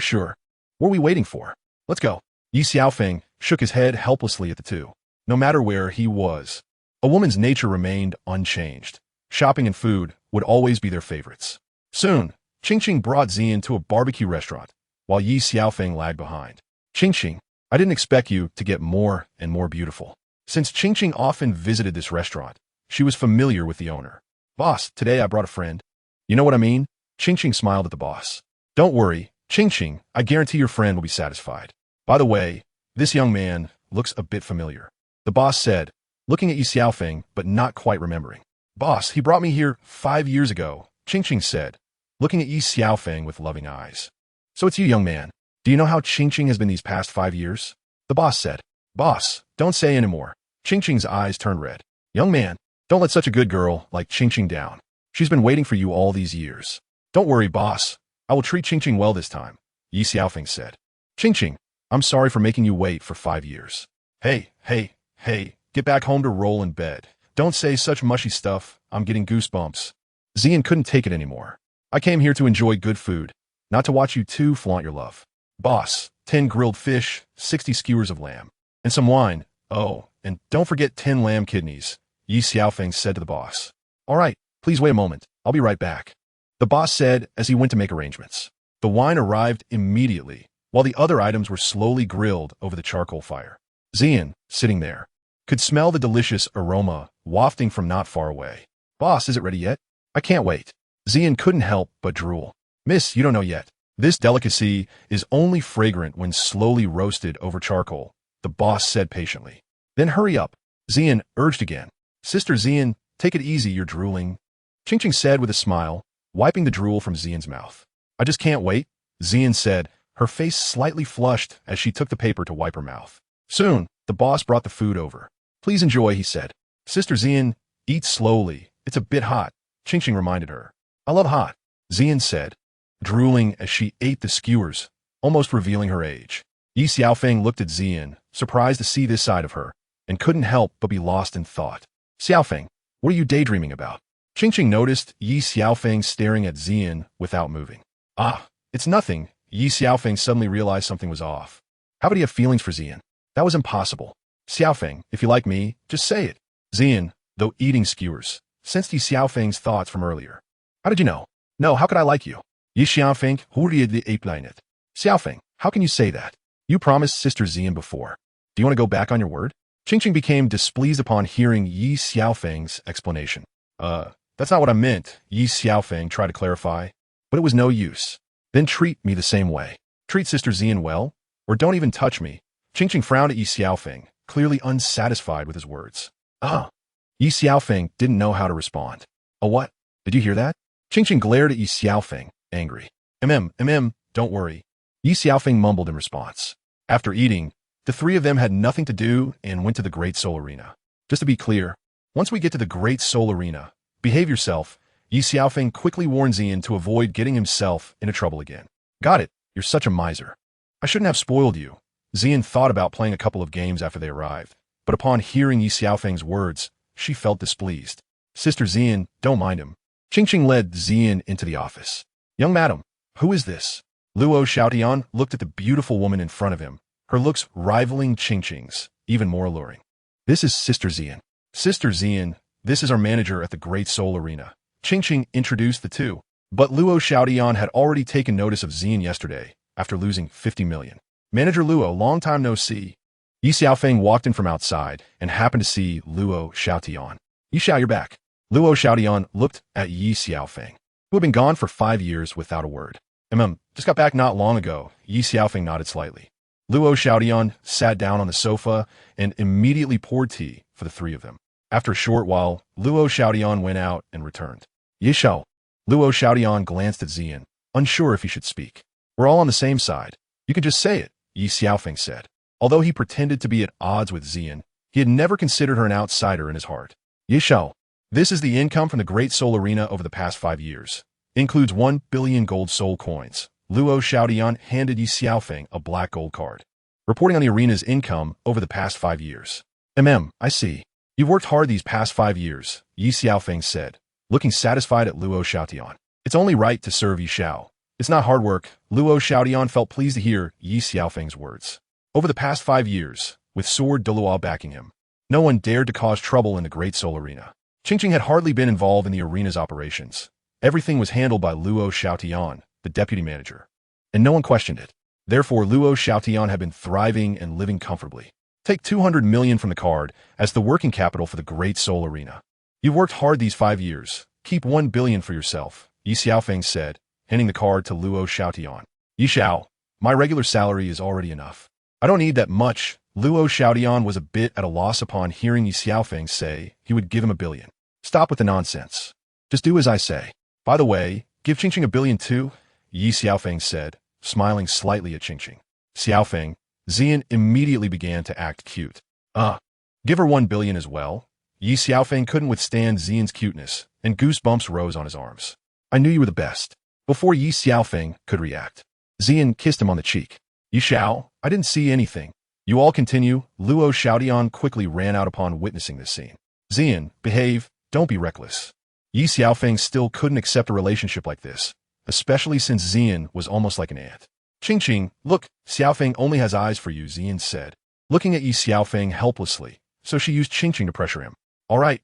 What are we waiting for? Let's go. Ye Xiaofeng shook his head helplessly at the two. No matter where he was, a woman's nature remained unchanged. Shopping and food would always be their favorites. Soon, Qingqing brought Xian to a barbecue restaurant, while Ye Xiaofeng lagged behind. Qingqing, I didn't expect you to get more and more beautiful. Since Qingqing often visited this restaurant, she was familiar with the owner. Boss, today I brought a friend. You know what I mean? Qingqing smiled at the boss. Don't worry, Qingqing, I guarantee your friend will be satisfied. By the way, this young man looks a bit familiar. The boss said, looking at Ye Xiaofeng but not quite remembering. Boss, he brought me here 5 years ago, Qingqing said, looking at Ye Xiaofeng with loving eyes. So it's you, young man. Do you know how Qingqing has been these past 5 years? The boss said. Boss, don't say anymore. Qingqing's eyes turned red. Young man, don't let such a good girl like Qingqing down. She's been waiting for you all these years. Don't worry, boss. I will treat Qingqing well this time, Ye Xiaofeng said. Qingqing, I'm sorry for making you wait for 5 years. Hey, get back home to roll in bed. Don't say such mushy stuff. I'm getting goosebumps. Zian couldn't take it anymore. I came here to enjoy good food, not to watch you two flaunt your love. Boss, 10 grilled fish, 60 skewers of lamb, and some wine. Oh, and don't forget 10 lamb kidneys, Ye Xiaofeng said to the boss. All right, please wait a moment. I'll be right back, the boss said as he went to make arrangements. The wine arrived immediately, while the other items were slowly grilled over the charcoal fire. Zian, sitting there, could smell the delicious aroma wafting from not far away. Boss, is it ready yet? I can't wait. Zian couldn't help but drool. Miss, you don't know yet. This delicacy is only fragrant when slowly roasted over charcoal, the boss said patiently. Then hurry up, Zian urged again. Sister Zian, take it easy, you're drooling, Qingqing said with a smile, wiping the drool from Zian's mouth. I just can't wait, Zian said, her face slightly flushed as she took the paper to wipe her mouth. Soon, the boss brought the food over. Please enjoy, he said. Sister Zian, eat slowly. It's a bit hot, Qingqing reminded her. I love hot, Zian said, drooling as she ate the skewers, almost revealing her age. Ye Xiaofeng looked at Zian, surprised to see this side of her, and couldn't help but be lost in thought. Xiaofeng, what are you daydreaming about? Qingqing noticed Ye Xiaofeng staring at Zian without moving. Ah, it's nothing. Ye Xiaofeng suddenly realized something was off. How could he have feelings for Zian? That was impossible. Xiaofeng, if you like me, just say it. Zian, though eating skewers, sensed Ye Xiaofeng's thoughts from earlier. How did you know? No, how could I like you? Ye Xiaofeng, planet. Xiaofeng, how can you say that? You promised Sister Zian before. Do you want to go back on your word? Qingqing became displeased upon hearing Ye Xiaofeng's explanation. That's not what I meant, Ye Xiaofeng tried to clarify, but it was no use. Then treat me the same way. Treat Sister Zian well, or don't even touch me. Qingqing frowned at Ye Xiaofeng, clearly unsatisfied with his words. Ye Xiaofeng didn't know how to respond. A what? Did you hear that? Qingqing glared at Ye Xiaofeng, angry. Don't worry. Ye Xiaofeng mumbled in response. After eating, the three of them had nothing to do and went to the Great Soul Arena. Just to be clear, once we get to the Great Soul Arena, behave yourself, Ye Xiaofeng quickly warned Zian to avoid getting himself into trouble again. Got it, you're such a miser. I shouldn't have spoiled you. Zian thought about playing a couple of games after they arrived, but upon hearing Ye Xiaofeng's words, she felt displeased. Sister Zian, don't mind him. Qingqing led Zian into the office. Young madam, who is this? Luo Xiaotian looked at the beautiful woman in front of him, her looks rivaling Qingqing's, even more alluring. This is Sister Zian. Sister Zian, this is our manager at the Great Soul Arena. Qingqing introduced the two, but Luo Xiaotian had already taken notice of Zian yesterday, after losing 50 million. Manager Luo, long time no see. Ye Xiaofeng walked in from outside and happened to see Luo Xiaotian. Ye Xiao, you're back. Luo Xiaotian looked at Ye Xiaofeng, who had been gone for 5 years without a word. Just got back not long ago. Ye Xiaofeng nodded slightly. Luo Xiaotian sat down on the sofa and immediately poured tea for the three of them. After a short while, Luo Xiaotian went out and returned. Ye Xiao. Luo Xiaotian glanced at Zian, unsure if he should speak. We're all on the same side. You can just say it, Ye Xiaofeng said. Although he pretended to be at odds with Zian, he had never considered her an outsider in his heart. Ye Xiao. This is the income from the Great Soul Arena over the past 5 years. Includes 1 billion gold soul coins. Luo Xiaotian handed Ye Xiaofeng a black gold card, reporting on the arena's income over the past 5 years. I see. You've worked hard these past 5 years, Ye Xiaofeng said, looking satisfied at Luo Xiaotian. It's only right to serve Ye Xiao. It's not hard work. Luo Xiaotian felt pleased to hear Ye Xiaofeng's words. Over the past 5 years, with Sword Douluo backing him, no one dared to cause trouble in the Great Soul Arena. Qingqing had hardly been involved in the arena's operations. Everything was handled by Luo Xiaotian, the deputy manager, and no one questioned it. Therefore, Luo Xiaotian had been thriving and living comfortably. Take 200 million from the card as the working capital for the Great Soul Arena. You've worked hard these 5 years. Keep 1 billion for yourself, Ye Xiaofeng said, handing the card to Luo Xiaotian. Ye Xiao, my regular salary is already enough. I don't need that much. Luo Xiaotian was a bit at a loss upon hearing Ye Xiaofeng say he would give him 1 billion. Stop with the nonsense. Just do as I say. By the way, Give Qingqing 1 billion too, Ye Xiaofeng said, smiling slightly at Qingqing. Xiaofeng, Zian immediately began to act cute. Give her 1 billion as well? Ye Xiaofeng couldn't withstand Zian's cuteness, and goosebumps rose on his arms. I knew you were the best. Before Ye Xiaofeng could react, Zian kissed him on the cheek. Ye Xiao, I didn't see anything. You all continue. Luo Xiaodian quickly ran out upon witnessing this scene. Zian, behave, don't be reckless. Ye Xiaofeng still couldn't accept a relationship like this, especially since Zian was almost like an aunt. Qingqing, look, Xiaofeng only has eyes for you, Zian said, looking at Ye Xiaofeng helplessly, so she used Qingqing to pressure him. All right,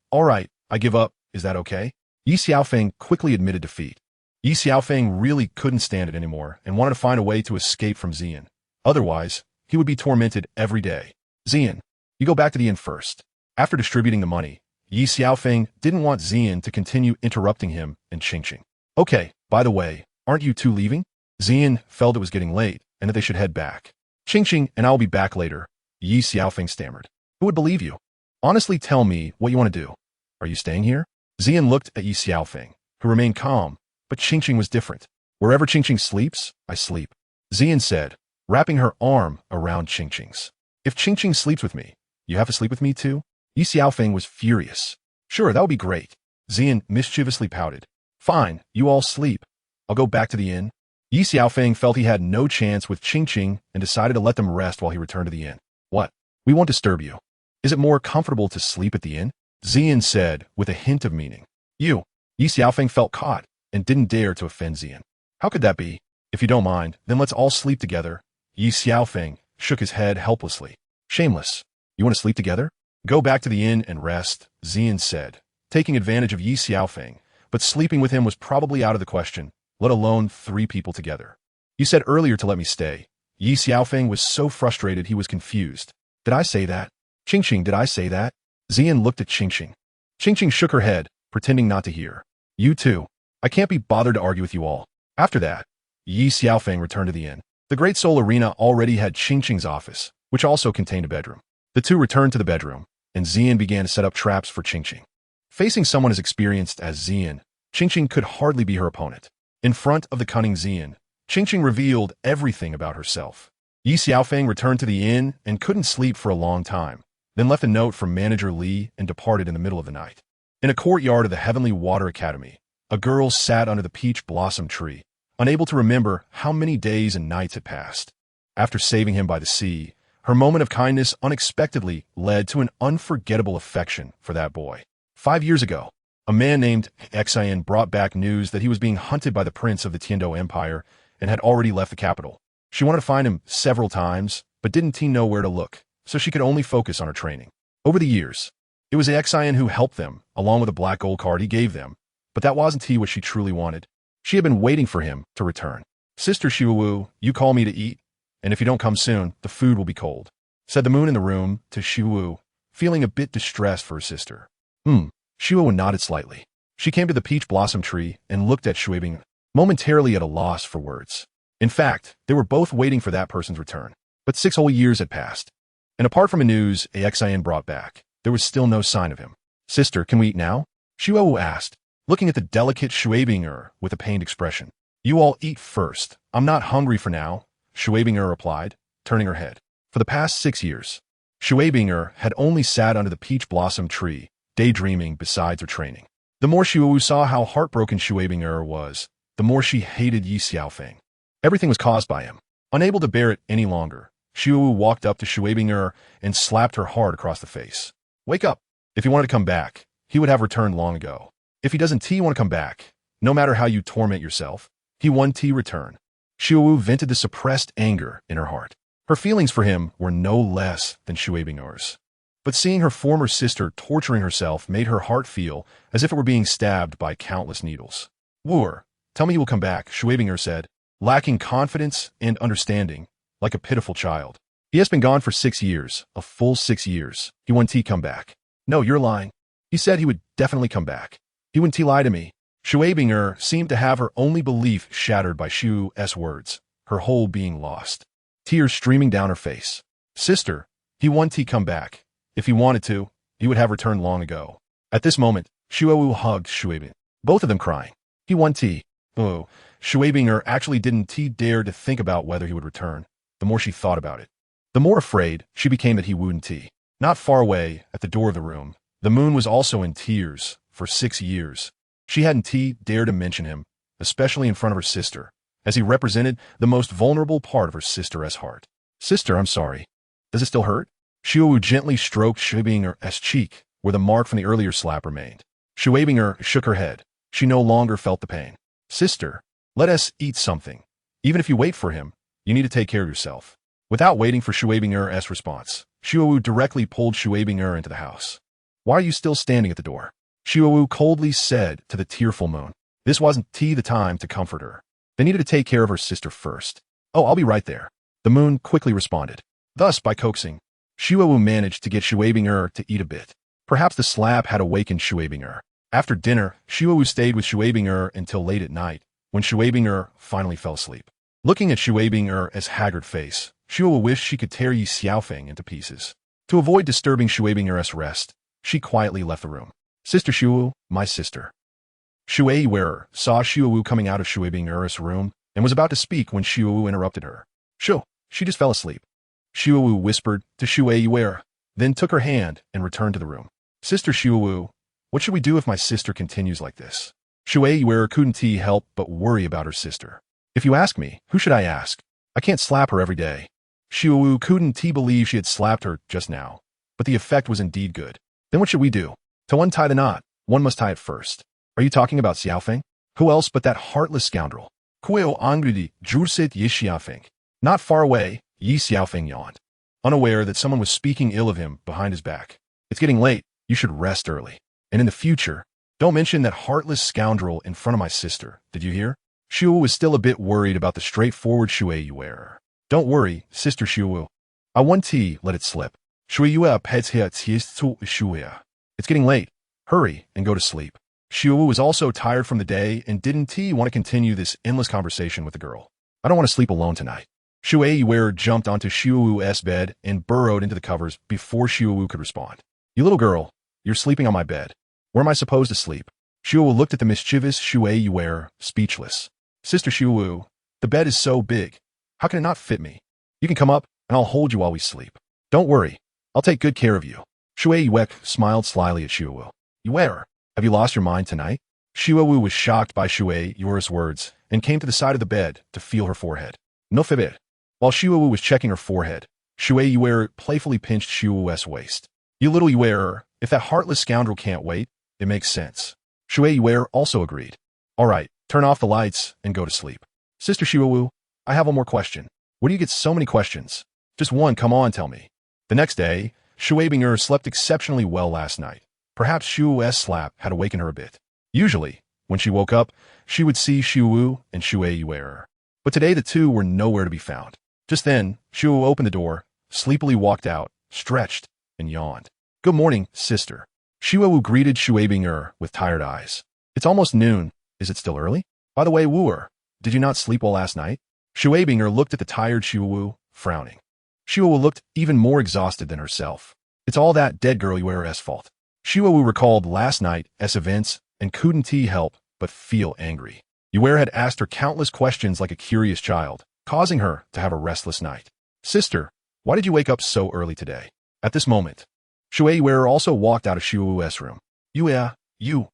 I give up, is that okay? Ye Xiaofeng quickly admitted defeat. Ye Xiaofeng really couldn't stand it anymore and wanted to find a way to escape from Zian. Otherwise, he would be tormented every day. Zian, you go back to the inn first. After distributing the money, Ye Xiaofeng didn't want Zian to continue interrupting him and Qingqing. Okay, by the way, aren't you two leaving? Zian felt it was getting late and that they should head back. Qingqing and I'll be back later, Ye Xiaofeng stammered. Who would believe you? Honestly, tell me what you want to do. Are you staying here? Zian looked at Ye Xiaofeng, who remained calm, but Qingqing was different. Wherever Qingqing sleeps, I sleep, Zian said, wrapping her arm around Qingqing's. If Qingqing sleeps with me, you have to sleep with me too? Ye Xiaofeng was furious. Sure, that would be great. Zian mischievously pouted. Fine, you all sleep. I'll go back to the inn. Ye Xiaofeng felt he had no chance with Qingqing and decided to let them rest while he returned to the inn. What? We won't disturb you. Is it more comfortable to sleep at the inn? Zian said with a hint of meaning. You. Ye Xiaofeng felt caught and didn't dare to offend Zian. How could that be? If you don't mind, then let's all sleep together. Ye Xiaofeng shook his head helplessly. Shameless. You want to sleep together? Go back to the inn and rest, Zian said, taking advantage of Ye Xiaofeng, but sleeping with him was probably out of the question, let alone 3 people together. You said earlier to let me stay. Ye Xiaofeng was so frustrated he was confused. Did I say that? Qingqing, did I say that? Zian looked at Qingqing. Qingqing shook her head, pretending not to hear. You too. I can't be bothered to argue with you all. After that, Ye Xiaofeng returned to the inn. The Great Soul Arena already had Qingqing's office, which also contained a bedroom. The two returned to the bedroom, and Zian began to set up traps for Qingqing. Facing someone as experienced as Zian, Qingqing could hardly be her opponent. In front of the cunning Zian, Qingqing revealed everything about herself. Ye Xiaofeng returned to the inn and couldn't sleep for a long time, then left a note from Manager Li and departed in the middle of the night. In a courtyard of the Heavenly Water Academy, a girl sat under the peach blossom tree, unable to remember how many days and nights had passed. After saving him by the sea, her moment of kindness unexpectedly led to an unforgettable affection for that boy. 5 years ago, a man named Xian brought back news that he was being hunted by the prince of the Tiando Empire and had already left the capital. She wanted to find him several times, but didn't know where to look, so she could only focus on her training. Over the years, it was Xian who helped them, along with a black gold card he gave them, but that wasn't what she truly wanted. She had been waiting for him to return. Sister Xiaowu, you call me to eat, and if you don't come soon, the food will be cold, said the moon in the room to Xiaowu, feeling a bit distressed for her sister. Xiaowu nodded slightly. She came to the peach blossom tree and looked at Xuebing, momentarily at a loss for words. In fact, they were both waiting for that person's return. But 6 whole years had passed, and apart from the news Xian brought back, there was still no sign of him. Sister, can we eat now? Xiaowu asked, looking at the delicate Xuebing with a pained expression. You all eat first. I'm not hungry for now, Xuebing replied, turning her head. For the past 6 years, Xuebing had only sat under the peach blossom tree, daydreaming besides her training. The more Xiaowu saw how heartbroken Xuebing was, the more she hated Ye Xiaofeng. Everything was caused by him. Unable to bear it any longer, Xiaowu walked up to Xuebing and slapped her hard across the face. Wake up. If he wanted to come back, he would have returned long ago. If he doesn't want to come back, no matter how you torment yourself, he won't return. Xiaowu vented the suppressed anger in her heart. Her feelings for him were no less than Xuebing's. But seeing her former sister torturing herself made her heart feel as if it were being stabbed by countless needles. Wooer, tell me you will come back, Xuebing said, lacking confidence and understanding, like a pitiful child. He has been gone for 6 years, a full 6 years. He won't come back. No, you're lying. He said he would definitely come back. He wouldn't lie to me. Xuebing seemed to have her only belief shattered by Xiu's words, her whole being lost. Tears streaming down her face. Sister, he won't come back. If he wanted to, he would have returned long ago. At this moment, Xiaowu hugged Xuebing, both of them crying. He won't. Oh, Shui Bing'er actually didn't dare to think about whether he would return, the more she thought about it. The more afraid she became that he wouldn't. Not far away, at the door of the room, the moon was also in tears for 6 years. She hadn't dared to mention him, especially in front of her sister, as he represented the most vulnerable part of her sister's heart. Sister, I'm sorry. Does it still hurt? Shuowu gently stroked Shui Bing'er's cheek, where the mark from the earlier slap remained. Shui Bing'er shook her head. She no longer felt the pain. Sister, let us eat something. Even if you wait for him, you need to take care of yourself. Without waiting for Shui Bing'er's response, Shuowu directly pulled Shui Bing'er into the house. Why are you still standing at the door? Shuowu coldly said to the tearful moon. This wasn't the time to comfort her. They needed to take care of her sister first. Oh, I'll be right there. The moon quickly responded. Thus, by coaxing, Shuowu managed to get Shui Bing'er to eat a bit. Perhaps the slap had awakened Shui Bing'er. After dinner, Shuowu stayed with Shui Bing'er until late at night, when Shui Bing'er finally fell asleep. Looking at Shui Bing'er's haggard face, Shuowu wished she could tear Ye Xiaofeng into pieces. To avoid disturbing Shui Bing'er's rest, she quietly left the room. Sister Shuowu, my sister. Shui Wearer saw Shuowu coming out of Shui Bing'er's room and was about to speak when Shuowu interrupted her. Sho, she just fell asleep. Shuowu whispered to Shui Wearer, then took her hand and returned to the room. Sister Shuowu, what should we do if my sister continues like this? Shui Wearer couldn't help but worry about her sister. If you ask me, who should I ask? I can't slap her every day. Shuowu couldn't believe she had slapped her just now, but the effect was indeed good. Then what should we do? To untie the knot, one must tie it first. Are you talking about Xiaofeng? Who else but that heartless scoundrel? Kueo Angrudi, Jursit Ye Xiaofeng. Not far away, Ye Xiaofeng yawned, unaware that someone was speaking ill of him behind his back. It's getting late, you should rest early. And in the future, don't mention that heartless scoundrel in front of my sister, did you hear? Shuowu was still a bit worried about the straightforward Shui Wearer. Don't worry, Sister Shuowu. I want let it slip. Shui Shuya. It's getting late. Hurry and go to sleep. Shuowu was also tired from the day and didn't want to continue this endless conversation with the girl. I don't want to sleep alone tonight. Shui Wearer jumped onto Shuowu's bed and burrowed into the covers before Shuowu could respond. You little girl, you're sleeping on my bed. Where am I supposed to sleep? Shuowu looked at the mischievous Shui Wearer, speechless. Sister Shuowu, the bed is so big. How can it not fit me? You can come up, and I'll hold you while we sleep. Don't worry. I'll take good care of you. Shui Yuek smiled slyly at Shuowu. Yuer, have you lost your mind tonight? Shuowu was shocked by Shui Yuer's words and came to the side of the bed to feel her forehead. No fibit. While Shuowu was checking her forehead, Shui Yuer playfully pinched Shuowu's waist. You little Yuer, if that heartless scoundrel can't wait, it makes sense. Shui Yuer also agreed. All right, turn off the lights and go to sleep. Sister Shuowu, I have one more question. Where do you get so many questions? Just one, come on, tell me. The next day, Shui Bing'er slept exceptionally well last night. Perhaps Shuo's slap had awakened her a bit. Usually, when she woke up, she would see Shuowu and Shui Yuer. But today the two were nowhere to be found. Just then, Shuowu opened the door, sleepily walked out, stretched, and yawned. Good morning, sister. Shuowu greeted Shui Bing'er with tired eyes. It's almost noon. Is it still early? By the way, Wooer, did you not sleep well last night? Shui Bing'er looked at the tired Shuowu, frowning. Shuowu looked even more exhausted than herself. It's all that dead girl Yuer's fault. Shuowu recalled last night's events and couldn't help but feel angry. Yuer had asked her countless questions like a curious child, causing her to have a restless night. Sister, why did you wake up so early today? At this moment, Shui Yuer also walked out of Shuowu's room. You.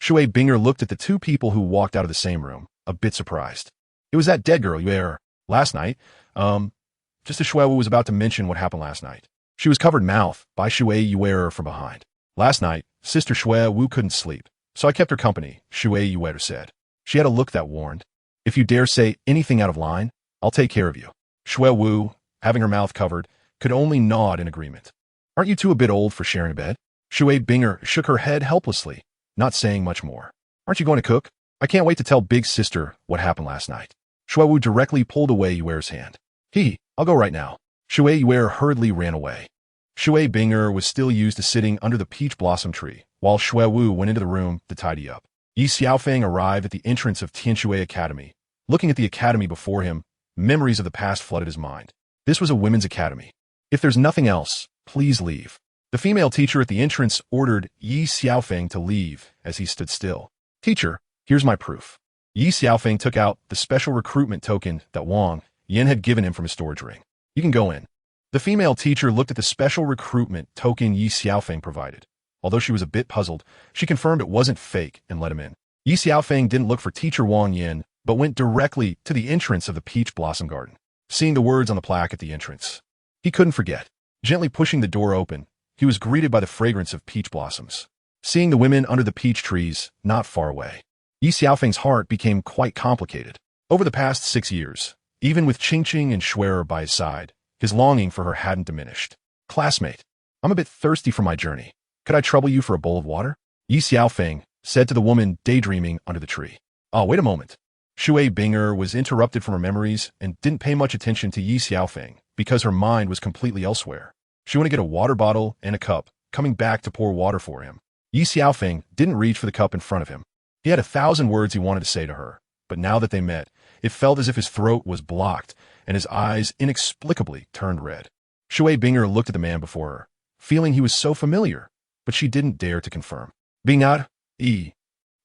Shui Bing'er looked at the two people who walked out of the same room, a bit surprised. It was that dead girl Yuer. Last night, just as Shuowu was about to mention what happened last night. She was covered mouth by Shui Yuer from behind. Last night, Sister Shuowu couldn't sleep, so I kept her company, Shui Yuer said. She had a look that warned. If you dare say anything out of line, I'll take care of you. Shuowu, having her mouth covered, could only nod in agreement. Aren't you two a bit old for sharing a bed? Shui Bing'er shook her head helplessly, not saying much more. Aren't you going to cook? I can't wait to tell Big Sister what happened last night. Shuowu directly pulled away Yuer's hand. I'll go right now. Shui Yuer hurriedly ran away. Shui Bing'er was still used to sitting under the peach blossom tree, while Shuowu went into the room to tidy up. Ye Xiaofeng arrived at the entrance of Tianji Academy. Looking at the academy before him, memories of the past flooded his mind. This was a women's academy. If there's nothing else, please leave. The female teacher at the entrance ordered Ye Xiaofeng to leave as he stood still. Teacher, here's my proof. Ye Xiaofeng took out the special recruitment token that Wang Yin had given him from his storage ring. You can go in. The female teacher looked at the special recruitment token Ye Xiaofeng provided. Although she was a bit puzzled, she confirmed it wasn't fake and let him in. Ye Xiaofeng didn't look for teacher Wang Yin, but went directly to the entrance of the peach blossom garden. Seeing the words on the plaque at the entrance, he couldn't forget. Gently pushing the door open, he was greeted by the fragrance of peach blossoms. Seeing the women under the peach trees not far away, Ye Xiaofeng's heart became quite complicated. Over the past 6 years, even with Qingqing and Xuer by his side, his longing for her hadn't diminished. Classmate, I'm a bit thirsty for my journey. Could I trouble you for a bowl of water? Ye Xiaofeng said to the woman daydreaming under the tree. Oh, wait a moment. Shui Binger was interrupted from her memories and didn't pay much attention to Ye Xiaofeng because her mind was completely elsewhere. She wanted to get a water bottle and a cup, coming back to pour water for him. Ye Xiaofeng didn't reach for the cup in front of him. He had 1,000 words he wanted to say to her, but now that they met, it felt as if his throat was blocked and his eyes inexplicably turned red. Shui Binger looked at the man before her, feeling he was so familiar, but she didn't dare to confirm. Bingat,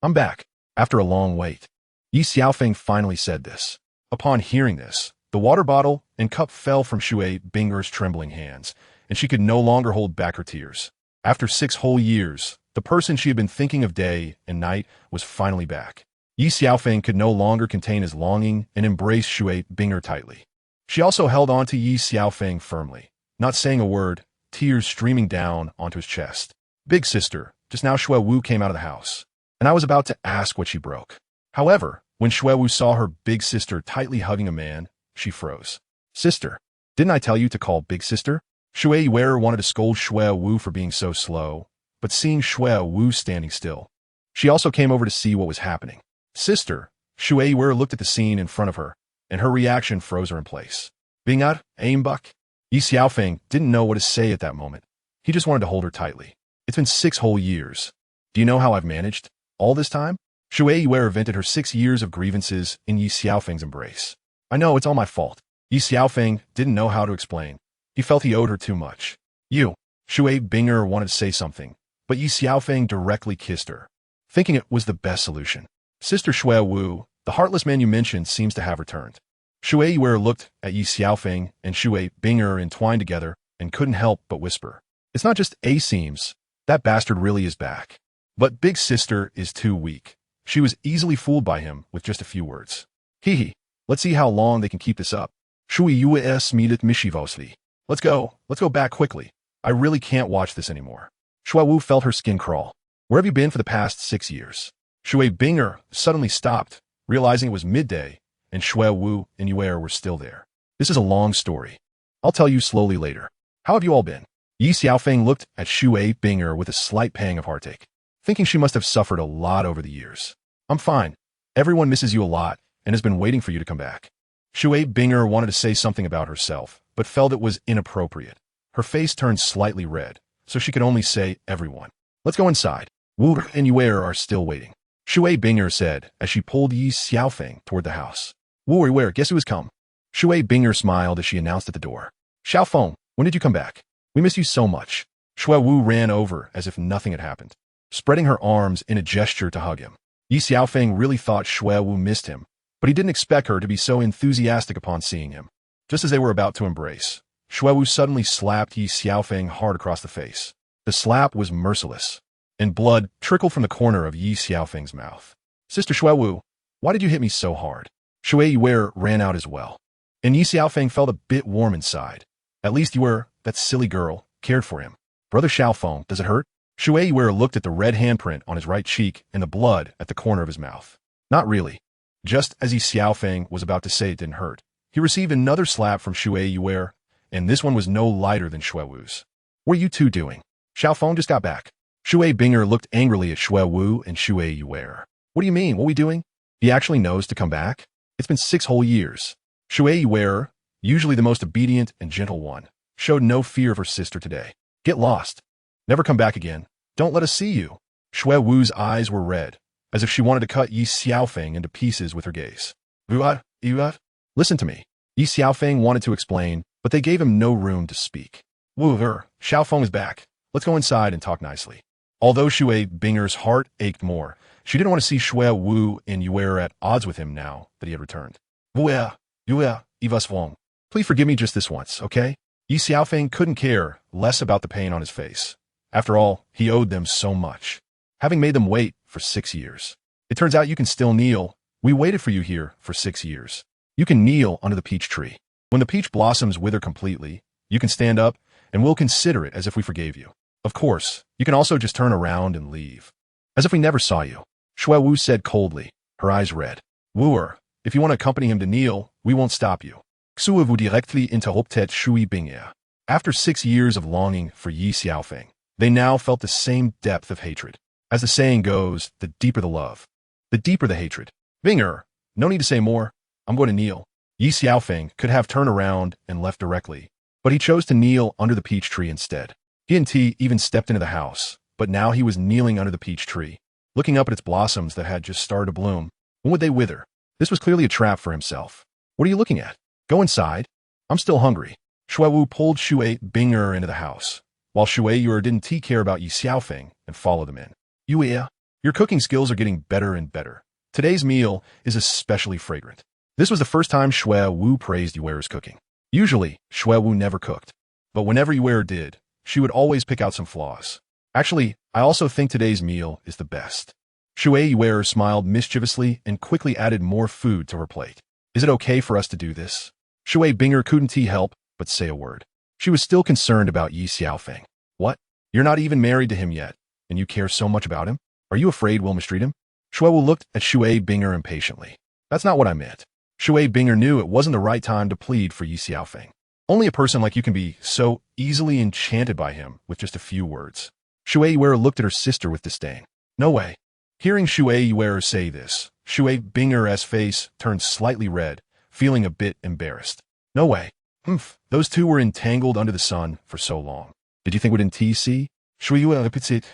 I'm back. After a long wait, Ye Xiaofeng finally said this. Upon hearing this, the water bottle and cup fell from Shui Binger's trembling hands, and she could no longer hold back her tears. After 6 whole years, the person she had been thinking of day and night was finally back. Ye Xiaofeng could no longer contain his longing and embraced Shui Binger tightly. She also held on to Ye Xiaofeng firmly, not saying a word, tears streaming down onto his chest. Big sister, just now Xue Wu came out of the house, and I was about to ask what she broke. However, when Xue Wu saw her big sister tightly hugging a man, she froze. Sister, didn't I tell you to call big sister? Xue Yuer wanted to scold Xue Wu for being so slow, but seeing Xue Wu standing still, she also came over to see what was happening. Sister, Xue Yuer looked at the scene in front of her, and her reaction froze her in place. Bingat, aimbuk? Ye Xiaofeng didn't know what to say at that moment. He just wanted to hold her tightly. It's been 6 whole years. Do you know how I've managed all this time? Xue Yuer vented her 6 years of grievances in Ye Xiaofeng's embrace. I know, it's all my fault. Ye Xiaofeng didn't know how to explain. He felt he owed her too much. You. Shui Binger wanted to say something, but Ye Xiaofeng directly kissed her, thinking it was the best solution. Sister Xue Wu, the heartless man you mentioned, seems to have returned. Shui Yuer looked at Ye Xiaofeng and Shui Binger entwined together and couldn't help but whisper. It's not just A seems. That bastard really is back. But big sister is too weak. She was easily fooled by him with just a few words. Hee. Let's see how long they can keep this up. Shui Yues meedet Mishivosli. Let's go back quickly. I really can't watch this anymore. Xue Wu felt her skin crawl. Where have you been for the past 6 years? Shui Binger suddenly stopped, realizing it was midday, and Xue Wu and Yuer were still there. This is a long story. I'll tell you slowly later. How have you all been? Ye Xiaofeng looked at Shui Binger with a slight pang of heartache, thinking she must have suffered a lot over the years. I'm fine. Everyone misses you a lot and has been waiting for you to come back. Shui Binger wanted to say something about herself, but felt it was inappropriate. Her face turned slightly red, so she could only say everyone. Let's go inside. Wu and Yuer are still waiting. Shui Binger said as she pulled Ye Xiaofeng toward the house. Wu or Yuer, guess who has come? Shui Binger smiled as she announced at the door. Xiaofeng, when did you come back? We miss you so much. Xue Wu ran over as if nothing had happened, spreading her arms in a gesture to hug him. Ye Xiaofeng really thought Xue Wu missed him, but he didn't expect her to be so enthusiastic upon seeing him. Just as they were about to embrace, Xue Wu suddenly slapped Ye Xiaofeng hard across the face. The slap was merciless, and blood trickled from the corner of Ye Xiaofeng's mouth. Sister Xue Wu, why did you hit me so hard? Shui Yuer ran out as well, and Ye Xiaofeng felt a bit warm inside. At least Yuer, that silly girl, cared for him. Brother Xiaofeng, does it hurt? Shui Yuer looked at the red handprint on his right cheek and the blood at the corner of his mouth. Not really. Just as Ye Xiaofeng was about to say it didn't hurt, he received another slap from Shui Yuer, and this one was no lighter than Xue Wu's. What are you two doing? Xiaofeng just got back. Shui Binger looked angrily at Xue Wu and Shui Yuer. What do you mean? What are we doing? He actually knows to come back? It's been 6 whole years. Shui Yuer, usually the most obedient and gentle one, showed no fear of her sister today. Get lost. Never come back again. Don't let us see you. Xue Wu's eyes were red, as if she wanted to cut Ye Xiaofeng into pieces with her gaze. Vuat, listen to me. Ye Xiaofeng wanted to explain, but they gave him no room to speak. Wu, Xiaofeng is back. Let's go inside and talk nicely. Although Shui Binger's heart ached more, She didn't want to see Shui Wu and Ye at odds with him now that he had returned. Ye Xiaofeng. Please forgive me just this once, okay? Ye Xiaofeng couldn't care less about the pain on his face. After all, he owed them so much, having made them wait for 6 years. It turns out you can still kneel. We waited for you here for 6 years. You can kneel under the peach tree. When the peach blossoms wither completely, you can stand up, and we'll consider it as if we forgave you. Of course, you can also just turn around and leave, as if we never saw you. Shui Wu said coldly, her eyes red. Wooer, if you want to accompany him to kneel, we won't stop you. Xue vous directly interrupted Shui Bingya. After 6 years of longing for Ye Xiaofeng, they now felt the same depth of hatred. As the saying goes, the deeper the love, the deeper the hatred. Binger, no need to say more. I'm going to kneel. Ye Xiaofeng could have turned around and left directly, but he chose to kneel under the peach tree instead. He and T even stepped into the house, but now he was kneeling under the peach tree, looking up at its blossoms that had just started to bloom. When would they wither? This was clearly a trap for himself. What are you looking at? Go inside. I'm still hungry. Shui Wu pulled Shui Binger into the house, while Shui Yu didn't care about Ye Xiaofeng and followed them in. Yuya, your cooking skills are getting better and better. Today's meal is especially fragrant. This was the first time Shui Wu praised Yuer's cooking. Usually, Shui Wu never cooked, but whenever Yuer did, she would always pick out some flaws. Actually, I also think today's meal is the best. Shui Yuer smiled mischievously and quickly added more food to her plate. Is it okay for us to do this? Shui Binger couldn't help but say a word. She was still concerned about Ye Xiaofeng. What? You're not even married to him yet, and you care so much about him? Are you afraid we'll mistreat him? Shui Wu looked at Shui Binger impatiently. That's not what I meant. Shui Binger knew it wasn't the right time to plead for Ye Xiaofeng. Only a person like you can be so easily enchanted by him with just a few words. Shui Yuer looked at her sister with disdain. No way. Hearing Shui Yuer say this, Shui Binger's face turned slightly red, feeling a bit embarrassed. No way. Those two were entangled under the sun for so long. Did you think we didn't see? Shui Yuer repeated,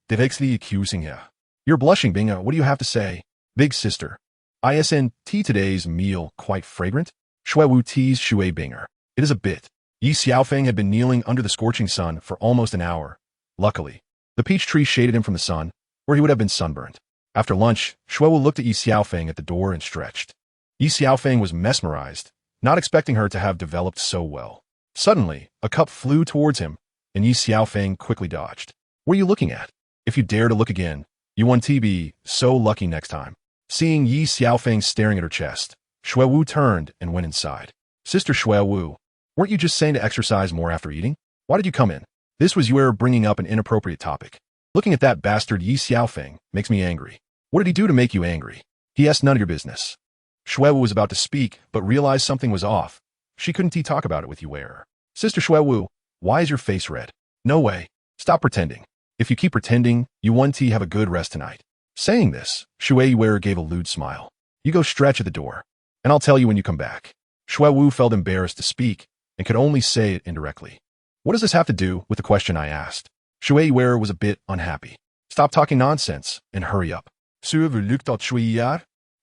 directly accusing her. You're blushing, Binger. What do you have to say? Big sister. Isn't today's meal quite fragrant? Shui Wu teased Shui Binger. It is a bit. Ye Xiaofeng had been kneeling under the scorching sun for almost an hour. Luckily, the peach tree shaded him from the sun, or he would have been sunburned. After lunch, Shui Wu looked at Ye Xiaofeng at the door and stretched. Ye Xiaofeng was mesmerized, not expecting her to have developed so well. Suddenly, a cup flew towards him, and Ye Xiaofeng quickly dodged. What are you looking at? If you dare to look again, you won't be so lucky next time. Seeing Ye Xiaofeng staring at her chest, Shui Wu turned and went inside. Sister Shui Wu, weren't you just saying to exercise more after eating? Why did you come in? This was Yuer bringing up an inappropriate topic. Looking at that bastard Ye Xiaofeng makes me angry. What did he do to make you angry? He asked none of your business. Shui Wu was about to speak, but realized something was off. She couldn't talk about it with Yuer. Sister Shui Wu, why is your face red? No way. Stop pretending. If you keep pretending, you won't have a good rest tonight. Saying this, Shui Yuer gave a lewd smile. You go stretch at the door, and I'll tell you when you come back. Shui Wu felt embarrassed to speak and could only say it indirectly. What does this have to do with the question I asked? Shui Yuer was a bit unhappy. Stop talking nonsense and hurry up.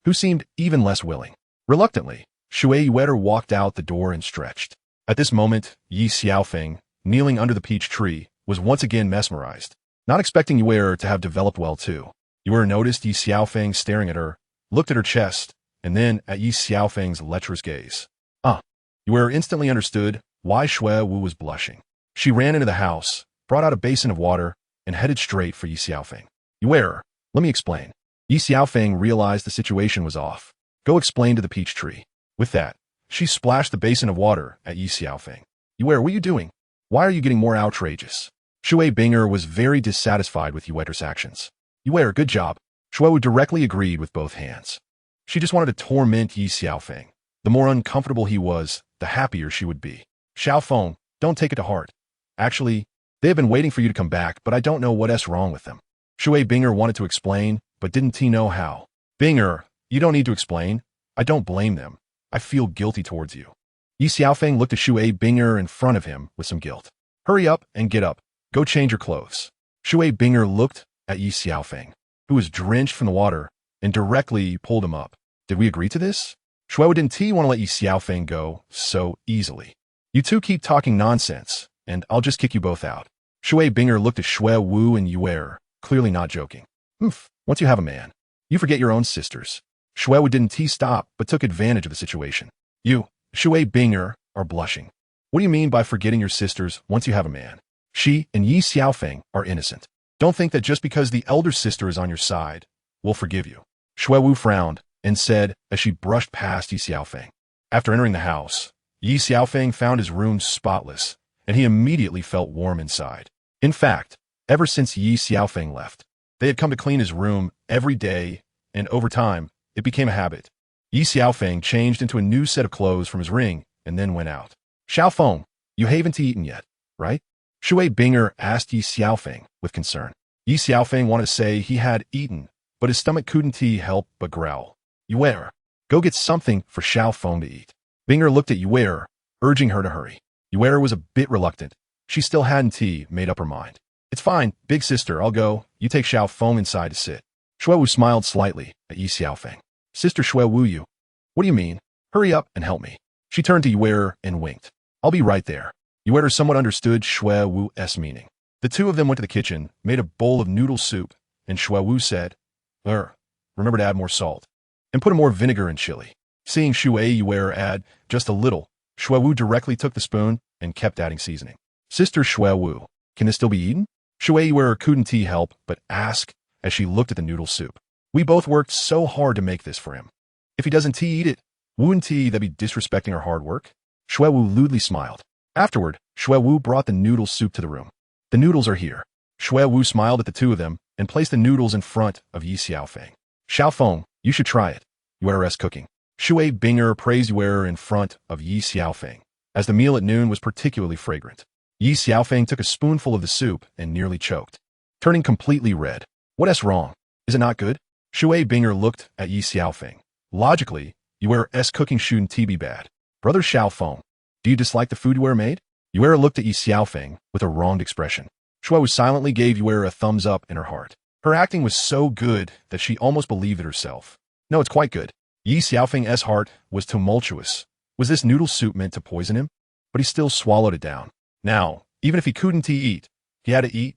Who seemed even less willing. Reluctantly, Shui Yuer walked out the door and stretched. At this moment, Ye Xiaofeng, kneeling under the peach tree, was once again mesmerized, not expecting Yuer to have developed well too. Yuer noticed Ye Xiaofeng staring at her, looked at her chest, and then at Ye Xiaofeng's lecherous gaze. Yuer instantly understood why Shui Wu was blushing. She ran into the house, brought out a basin of water, and headed straight for Ye Xiaofeng. Yuer, let me explain. Ye Xiaofeng realized the situation was off. Go explain to the peach tree. With that, she splashed the basin of water at Ye Xiaofeng. Yuer, what are you doing? Why are you getting more outrageous? Shui Binger was very dissatisfied with Yuer's actions. Yuer, good job. Shui Wu directly agreed with both hands. She just wanted to torment Ye Xiaofeng. The more uncomfortable he was, the happier she would be. Xiaofeng, don't take it to heart. Actually, they have been waiting for you to come back, but I don't know what's wrong with them. Shui Binger wanted to explain, but didn't know how. Binger, you don't need to explain. I don't blame them. I feel guilty towards you. Ye Xiaofeng looked at Shui Binger in front of him with some guilt. Hurry up and get up. Go change your clothes. Shui Binger looked at Ye Xiaofeng, who was drenched from the water, and directly pulled him up. Did we agree to this? Shui Wu didn't want to let Ye Xiaofeng go so easily. You two keep talking nonsense, and I'll just kick you both out. Shui Binger looked at Shui Wu and Yuer, clearly not joking. Weren't Once you have a man, you forget your own sisters. Shui Wu didn't stop, but took advantage of the situation. You, Shui Binger, are blushing. What do you mean by forgetting your sisters once you have a man? She and Ye Xiaofeng are innocent. Don't think that just because the elder sister is on your side, we'll forgive you. Shui Wu frowned and said as she brushed past Ye Xiaofeng. After entering the house, Ye Xiaofeng found his room spotless, and he immediately felt warm inside. In fact, ever since Ye Xiaofeng left, they had come to clean his room every day, and over time, it became a habit. Ye Xiaofeng changed into a new set of clothes from his ring and then went out. Xiaofeng, you haven't eaten yet, right? Shui Binger asked Ye Xiaofeng with concern. Ye Xiaofeng wanted to say he had eaten, but his stomach couldn't help but growl. Yuer, go get something for Xiaofeng to eat. Binger looked at Yuer, urging her to hurry. Yuer was a bit reluctant. She still hadn't made up her mind. It's fine, big sister, I'll go. You take Xiaofeng inside to sit. Shui Wu smiled slightly at Ye Xiaofeng. Sister Shui Wu, you. What do you mean? Hurry up and help me. She turned to Yuer and winked. I'll be right there. Yuer somewhat understood Shui Wu's meaning. The two of them went to the kitchen, made a bowl of noodle soup, and Shui Wu said, remember to add more salt. And put more vinegar and chili. Seeing Yuer add just a little, Shui Wu directly took the spoon and kept adding seasoning. Sister Shui Wu, can this still be eaten? Shui Yuer couldn't help but ask as she looked at the noodle soup. We both worked so hard to make this for him. If he doesn't eat it, wouldn't that be disrespecting our hard work? Shui Wu lewdly smiled. Afterward, Shui Wu brought the noodle soup to the room. The noodles are here. Shui Wu smiled at the two of them and placed the noodles in front of Ye Xiaofeng. Xiaofeng, you should try it. Yuer's cooking. Shui Binger praised Yuer in front of Ye Xiaofeng, as the meal at noon was particularly fragrant. Ye Xiaofeng took a spoonful of the soup and nearly choked, turning completely red. What's wrong? Is it not good? Shui Binger looked at Ye Xiaofeng. Logically, Yuer's cooking shouldn't be bad. Brother Xiaofeng, do you dislike the food Yuer made? Yuer looked at Ye Xiaofeng with a wronged expression. Shui Wu silently gave Yuer a thumbs up in her heart. Her acting was so good that she almost believed it herself. No, it's quite good. Ye Xiaofeng's heart was tumultuous. Was this noodle soup meant to poison him? But he still swallowed it down. Now, even if he couldn't eat, he had to eat,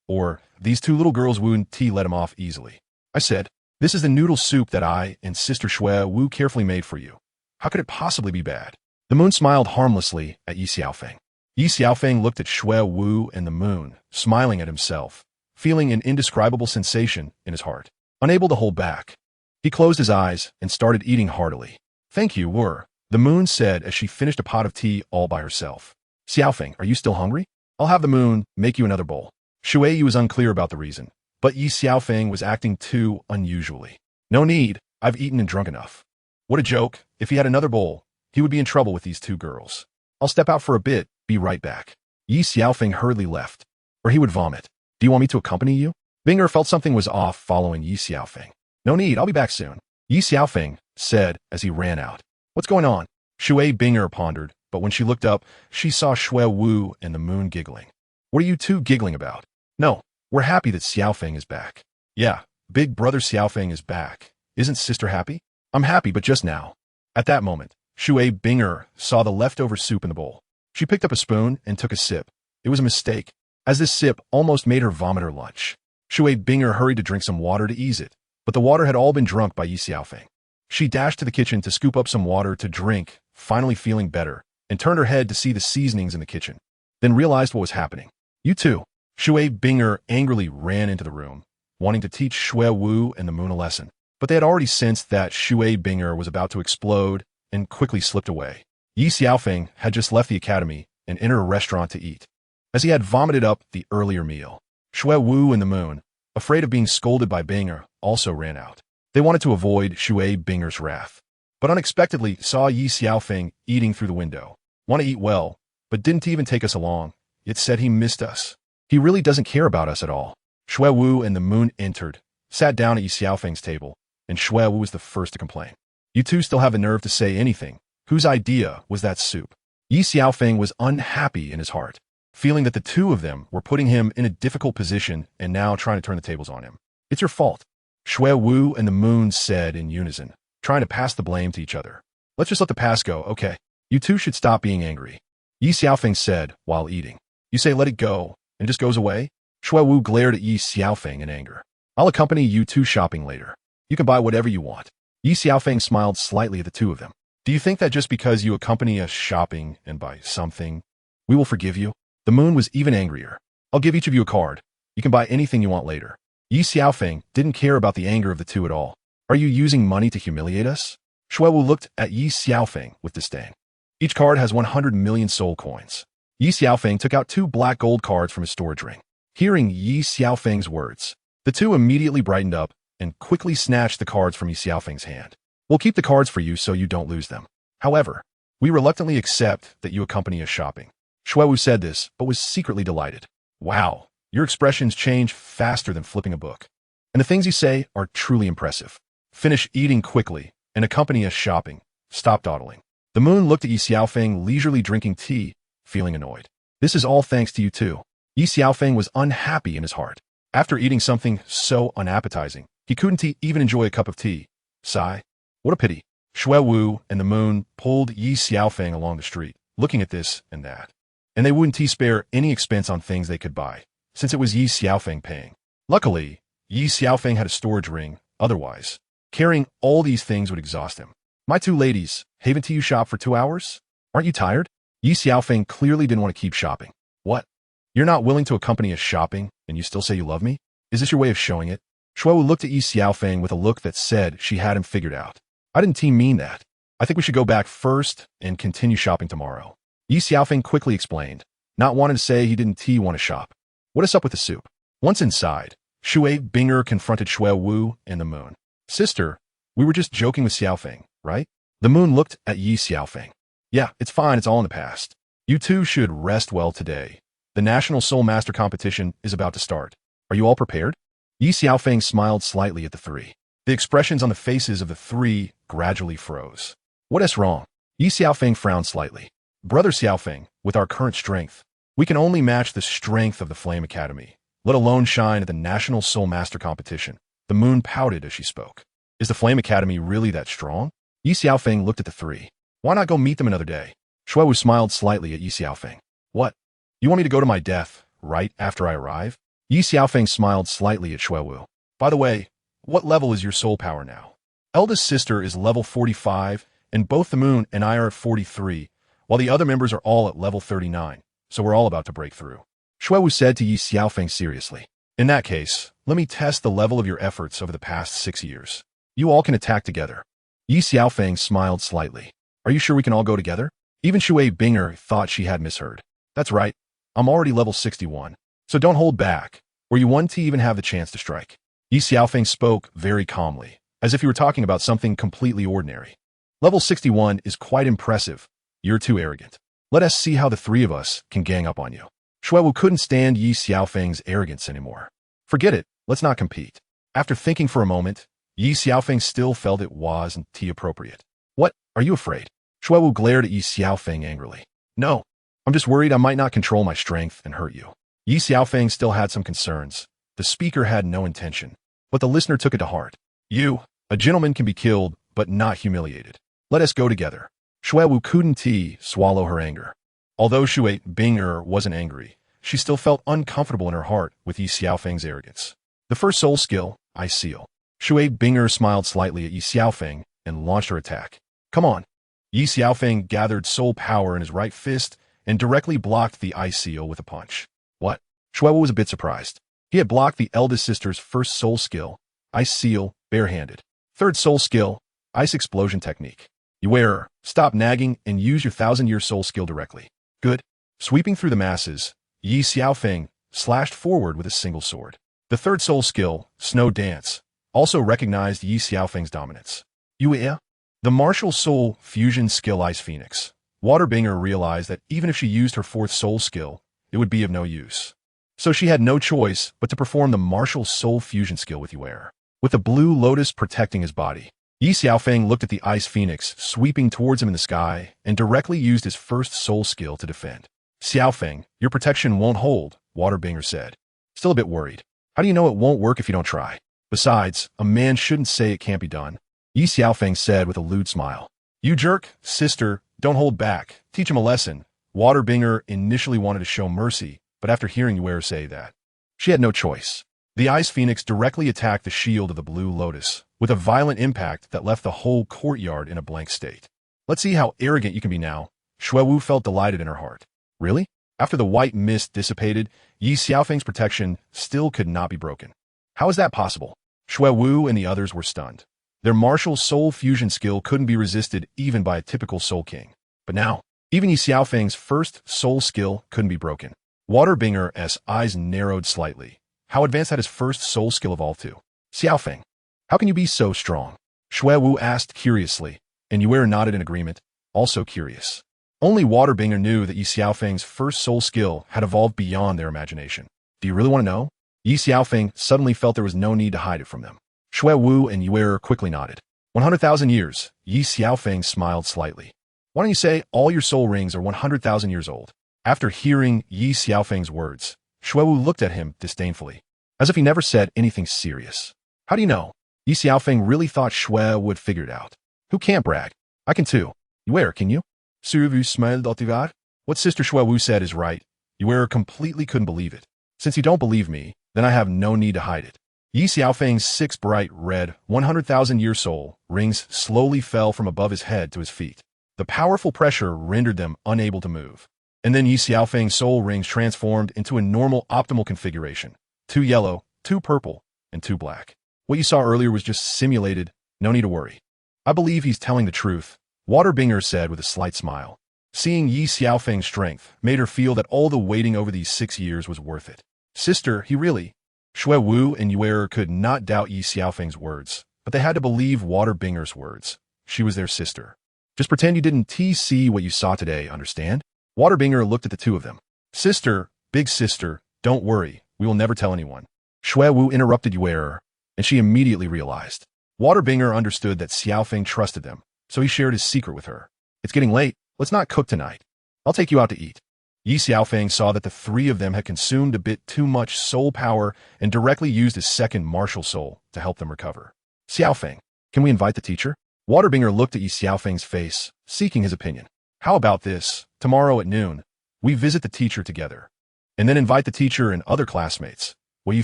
or these two little girls wouldn't let him off easily. I said, this is the noodle soup that I and Sister Shui Wu carefully made for you. How could it possibly be bad? The moon smiled harmlessly at Ye Xiaofeng. Ye Xiaofeng looked at Shui Wu and the moon, smiling at himself, feeling an indescribable sensation in his heart. Unable to hold back, he closed his eyes and started eating heartily. Thank you, Wu, the moon said as she finished a pot of tea all by herself. Xiaofeng, are you still hungry? I'll have the moon make you another bowl. Shui Yu was unclear about the reason, but Ye Xiaofeng was acting too unusually. No need, I've eaten and drunk enough. What a joke. If he had another bowl, he would be in trouble with these two girls. I'll step out for a bit, be right back. Ye Xiaofeng hurriedly left, or he would vomit. Do you want me to accompany you? Binger felt something was off following Ye Xiaofeng. No need, I'll be back soon. Ye Xiaofeng said as he ran out. What's going on? Shui Binger pondered, but when she looked up, she saw Shui Wu and the moon giggling. What are you two giggling about? No, we're happy that Xiaofeng is back. Yeah, big brother Xiaofeng is back. Isn't sister happy? I'm happy, but just now. At that moment, Shui Binger saw the leftover soup in the bowl. She picked up a spoon and took a sip. It was a mistake, as this sip almost made her vomit her lunch. Shui Binger hurried to drink some water to ease it, but the water had all been drunk by Ye Xiaofeng. She dashed to the kitchen to scoop up some water to drink, finally feeling better, and turned her head to see the seasonings in the kitchen, then realized what was happening. You two. Shui Binger angrily ran into the room, wanting to teach Shui Wu and the moon a lesson, but they had already sensed that Shui Binger was about to explode and quickly slipped away. Ye Xiaofeng had just left the academy and entered a restaurant to eat, as he had vomited up the earlier meal. Shui Wu and the moon, afraid of being scolded by Binger, also ran out. They wanted to avoid Shui Binger's wrath, but unexpectedly saw Ye Xiaofeng eating through the window. Want to eat well, but didn't even take us along, yet said he missed us. He really doesn't care about us at all. Shui Wu and the moon entered, sat down at Ye Xiaofeng's table, and Shui Wu was the first to complain. You two still have the nerve to say anything. Whose idea was that soup? Ye Xiaofeng was unhappy in his heart, feeling that the two of them were putting him in a difficult position and now trying to turn the tables on him. It's your fault, Shui Wu and the moon said in unison, trying to pass the blame to each other. Let's just let the past go, okay? You two should stop being angry, Ye Xiaofeng said while eating. You say let it go, and just goes away? Shui Wu glared at Ye Xiaofeng in anger. I'll accompany you two shopping later. You can buy whatever you want. Ye Xiaofeng smiled slightly at the two of them. Do you think that just because you accompany us shopping and buy something, we will forgive you? The moon was even angrier. I'll give each of you a card. You can buy anything you want later. Ye Xiaofeng didn't care about the anger of the two at all. Are you using money to humiliate us? Shuewu looked at Ye Xiaofeng with disdain. Each card has 100 million soul coins. Ye Xiaofeng took out 2 black gold cards from his storage ring. Hearing Ye Xiaofeng's words, the two immediately brightened up and quickly snatched the cards from Ye Xiaofeng's hand. We'll keep the cards for you so you don't lose them. However, we reluctantly accept that you accompany us shopping. Shuewu said this, but was secretly delighted. Wow, your expressions change faster than flipping a book. And the things you say are truly impressive. Finish eating quickly and accompany us shopping. Stop dawdling. The moon looked at Ye Xiaofeng leisurely drinking tea, feeling annoyed. This is all thanks to you too. Ye Xiaofeng was unhappy in his heart. After eating something so unappetizing, he couldn't even enjoy a cup of tea. Sigh. What a pity. Shuewu and the moon pulled Ye Xiaofeng along the street, looking at this and that. And they wouldn't spare any expense on things they could buy, since it was Ye Xiaofeng paying. Luckily, Ye Xiaofeng had a storage ring, otherwise, carrying all these things would exhaust him. My two ladies, haven't you shopped for 2 hours? Aren't you tired? Ye Xiaofeng clearly didn't want to keep shopping. What? You're not willing to accompany us shopping, and you still say you love me? Is this your way of showing it? Shuewu looked at Ye Xiaofeng with a look that said she had him figured out. I didn't mean that. I think we should go back first and continue shopping tomorrow. Ye Xiaofeng quickly explained, not wanting to say he didn't want to shop. What is up with the soup? Once inside, Shui Binger confronted Shuewu and the moon. Sister, we were just joking with Xiaofeng, right? The moon looked at Ye Xiaofeng. Yeah, it's fine, it's all in the past. You two should rest well today. The National Soul Master competition is about to start. Are you all prepared? Ye Xiaofeng smiled slightly at the three. The expressions on the faces of the three gradually froze. What is wrong? Ye Xiaofeng frowned slightly. Brother Xiaofeng, with our current strength, we can only match the strength of the Flame Academy, let alone shine at the National Soul Master competition. The moon pouted as she spoke. Is the Flame Academy really that strong? Ye Xiaofeng looked at the three. Why not go meet them another day? Shuewu smiled slightly at Ye Xiaofeng. What? You want me to go to my death, right after I arrive? Ye Xiaofeng smiled slightly at Shuewu. By the way, what level is your soul power now? Eldest sister is level 45, and both the moon and I are at 43, while the other members are all at level 39, so we're all about to break through. Shuewu said to Ye Xiaofeng seriously. In that case, let me test the level of your efforts over the past 6 years. You all can attack together. Ye Xiaofeng smiled slightly. Are you sure we can all go together? Even Shui Binger thought she had misheard. That's right. I'm already level 61, so don't hold back, or you won't even have the chance to strike. Ye Xiaofeng spoke very calmly, as if he were talking about something completely ordinary. Level 61 is quite impressive. You're too arrogant. Let us see how the three of us can gang up on you. Shuewu couldn't stand Ye Xiaofeng's arrogance anymore. Forget it, let's not compete. After thinking for a moment, Ye Xiaofeng still felt it wasn't appropriate. What, are you afraid? Shuewu glared at Ye Xiaofeng angrily. No, I'm just worried I might not control my strength and hurt you. Ye Xiaofeng still had some concerns. The speaker had no intention, but the listener took it to heart. You, a gentleman can be killed, but not humiliated. Let us go together. Shuewu couldn't swallow her anger. Although Shui Binger wasn't angry, she still felt uncomfortable in her heart with Ye Xiaofeng's arrogance. The first soul skill, I seal. Shui Binger smiled slightly at Ye Xiaofeng and launched her attack. Come on. Ye Xiaofeng gathered soul power in his right fist and directly blocked the ice seal with a punch. What? Shuewu was a bit surprised. He had blocked the eldest sister's first soul skill, ice seal, barehanded. Third soul skill, ice explosion technique. You error, stop nagging and use your 1,000-year soul skill directly. Good. Sweeping through the masses, Ye Xiaofeng slashed forward with a single sword. The third soul skill, Snow Dance, also recognized Ye Xiaofeng's dominance. Witha, the martial soul fusion skill Ice Phoenix. Waterbinger realized that even if she used her fourth soul skill, it would be of no use. So she had no choice but to perform the martial soul fusion skill with Heir. With the blue lotus protecting his body, Ye Xiaofeng looked at the Ice Phoenix sweeping towards him in the sky and directly used his first soul skill to defend. Xiaofeng, your protection won't hold, Waterbinger said. Still a bit worried. How do you know it won't work if you don't try? Besides, a man shouldn't say it can't be done. Ye Xiaofeng said with a lewd smile. You jerk, sister, don't hold back. Teach him a lesson. Waterbinger initially wanted to show mercy, but after hearing Heir say that, she had no choice. The ice phoenix directly attacked the shield of the blue lotus, with a violent impact that left the whole courtyard in a blank state. Let's see how arrogant you can be now. Xuewu felt delighted in her heart. Really? After the white mist dissipated, Ye Xiaofeng's protection still could not be broken. How is that possible? Xuewu and the others were stunned. Their martial soul fusion skill couldn't be resisted even by a typical soul king. But now, even Ye Xiaofeng's first soul skill couldn't be broken. Waterbinger's eyes narrowed slightly. How advanced had his first soul skill evolved to? Xiaofeng, how can you be so strong? Xuewu asked curiously, and Yue nodded in agreement, also curious. Only Waterbinger knew that Ye Xiaofeng's first soul skill had evolved beyond their imagination. Do you really want to know? Ye Xiaofeng suddenly felt there was no need to hide it from them. Xuewu and Yue quickly nodded. 100,000 years, Ye Xiaofeng smiled slightly. Why don't you say all your soul rings are 100,000 years old? After hearing Ye Xiaofeng's words, Xuewu looked at him disdainfully, as if he never said anything serious. How do you know? Ye Xiaofeng really thought Xue would figure it out. Who can't brag? I can too. Yue, can you? Suruvu smiled altivar. What Sister Xuewu said is right. Yue completely couldn't believe it. Since you don't believe me, then I have no need to hide it. Ye Xiaofeng's 6 bright, red, 100,000-year soul rings slowly fell from above his head to his feet. The powerful pressure rendered them unable to move. And then Ye Xiaofeng's soul rings transformed into a normal optimal configuration. 2 yellow, 2 purple, and 2 black. What you saw earlier was just simulated. No need to worry. I believe he's telling the truth, Waterbinger said with a slight smile. Seeing Ye Xiaofeng's strength made her feel that all the waiting over these 6 years was worth it. Sister, he really... Xuewu and Yue could not doubt Ye Xiaofeng's words, but they had to believe Waterbinger's words. She was their sister. Just pretend you didn't see what you saw today, understand? Waterbinger looked at the two of them. Sister, big sister, don't worry, we will never tell anyone. Xuewu interrupted Yue, and she immediately realized. Waterbinger understood that Xiaofeng trusted them, so he shared his secret with her. It's getting late, let's not cook tonight. I'll take you out to eat. Ye Xiaofeng saw that the 3 of them had consumed a bit too much soul power and directly used his second martial soul to help them recover. Xiaofeng, can we invite the teacher? Waterbinger looked at Ye Xiaofeng's face, seeking his opinion. How about this? Tomorrow at noon, we visit the teacher together, and then invite the teacher and other classmates. What do you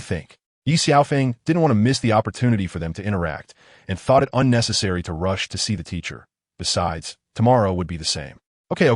think? Ye Xiaofeng didn't want to miss the opportunity for them to interact and thought it unnecessary to rush to see the teacher. Besides, tomorrow would be the same. Okay,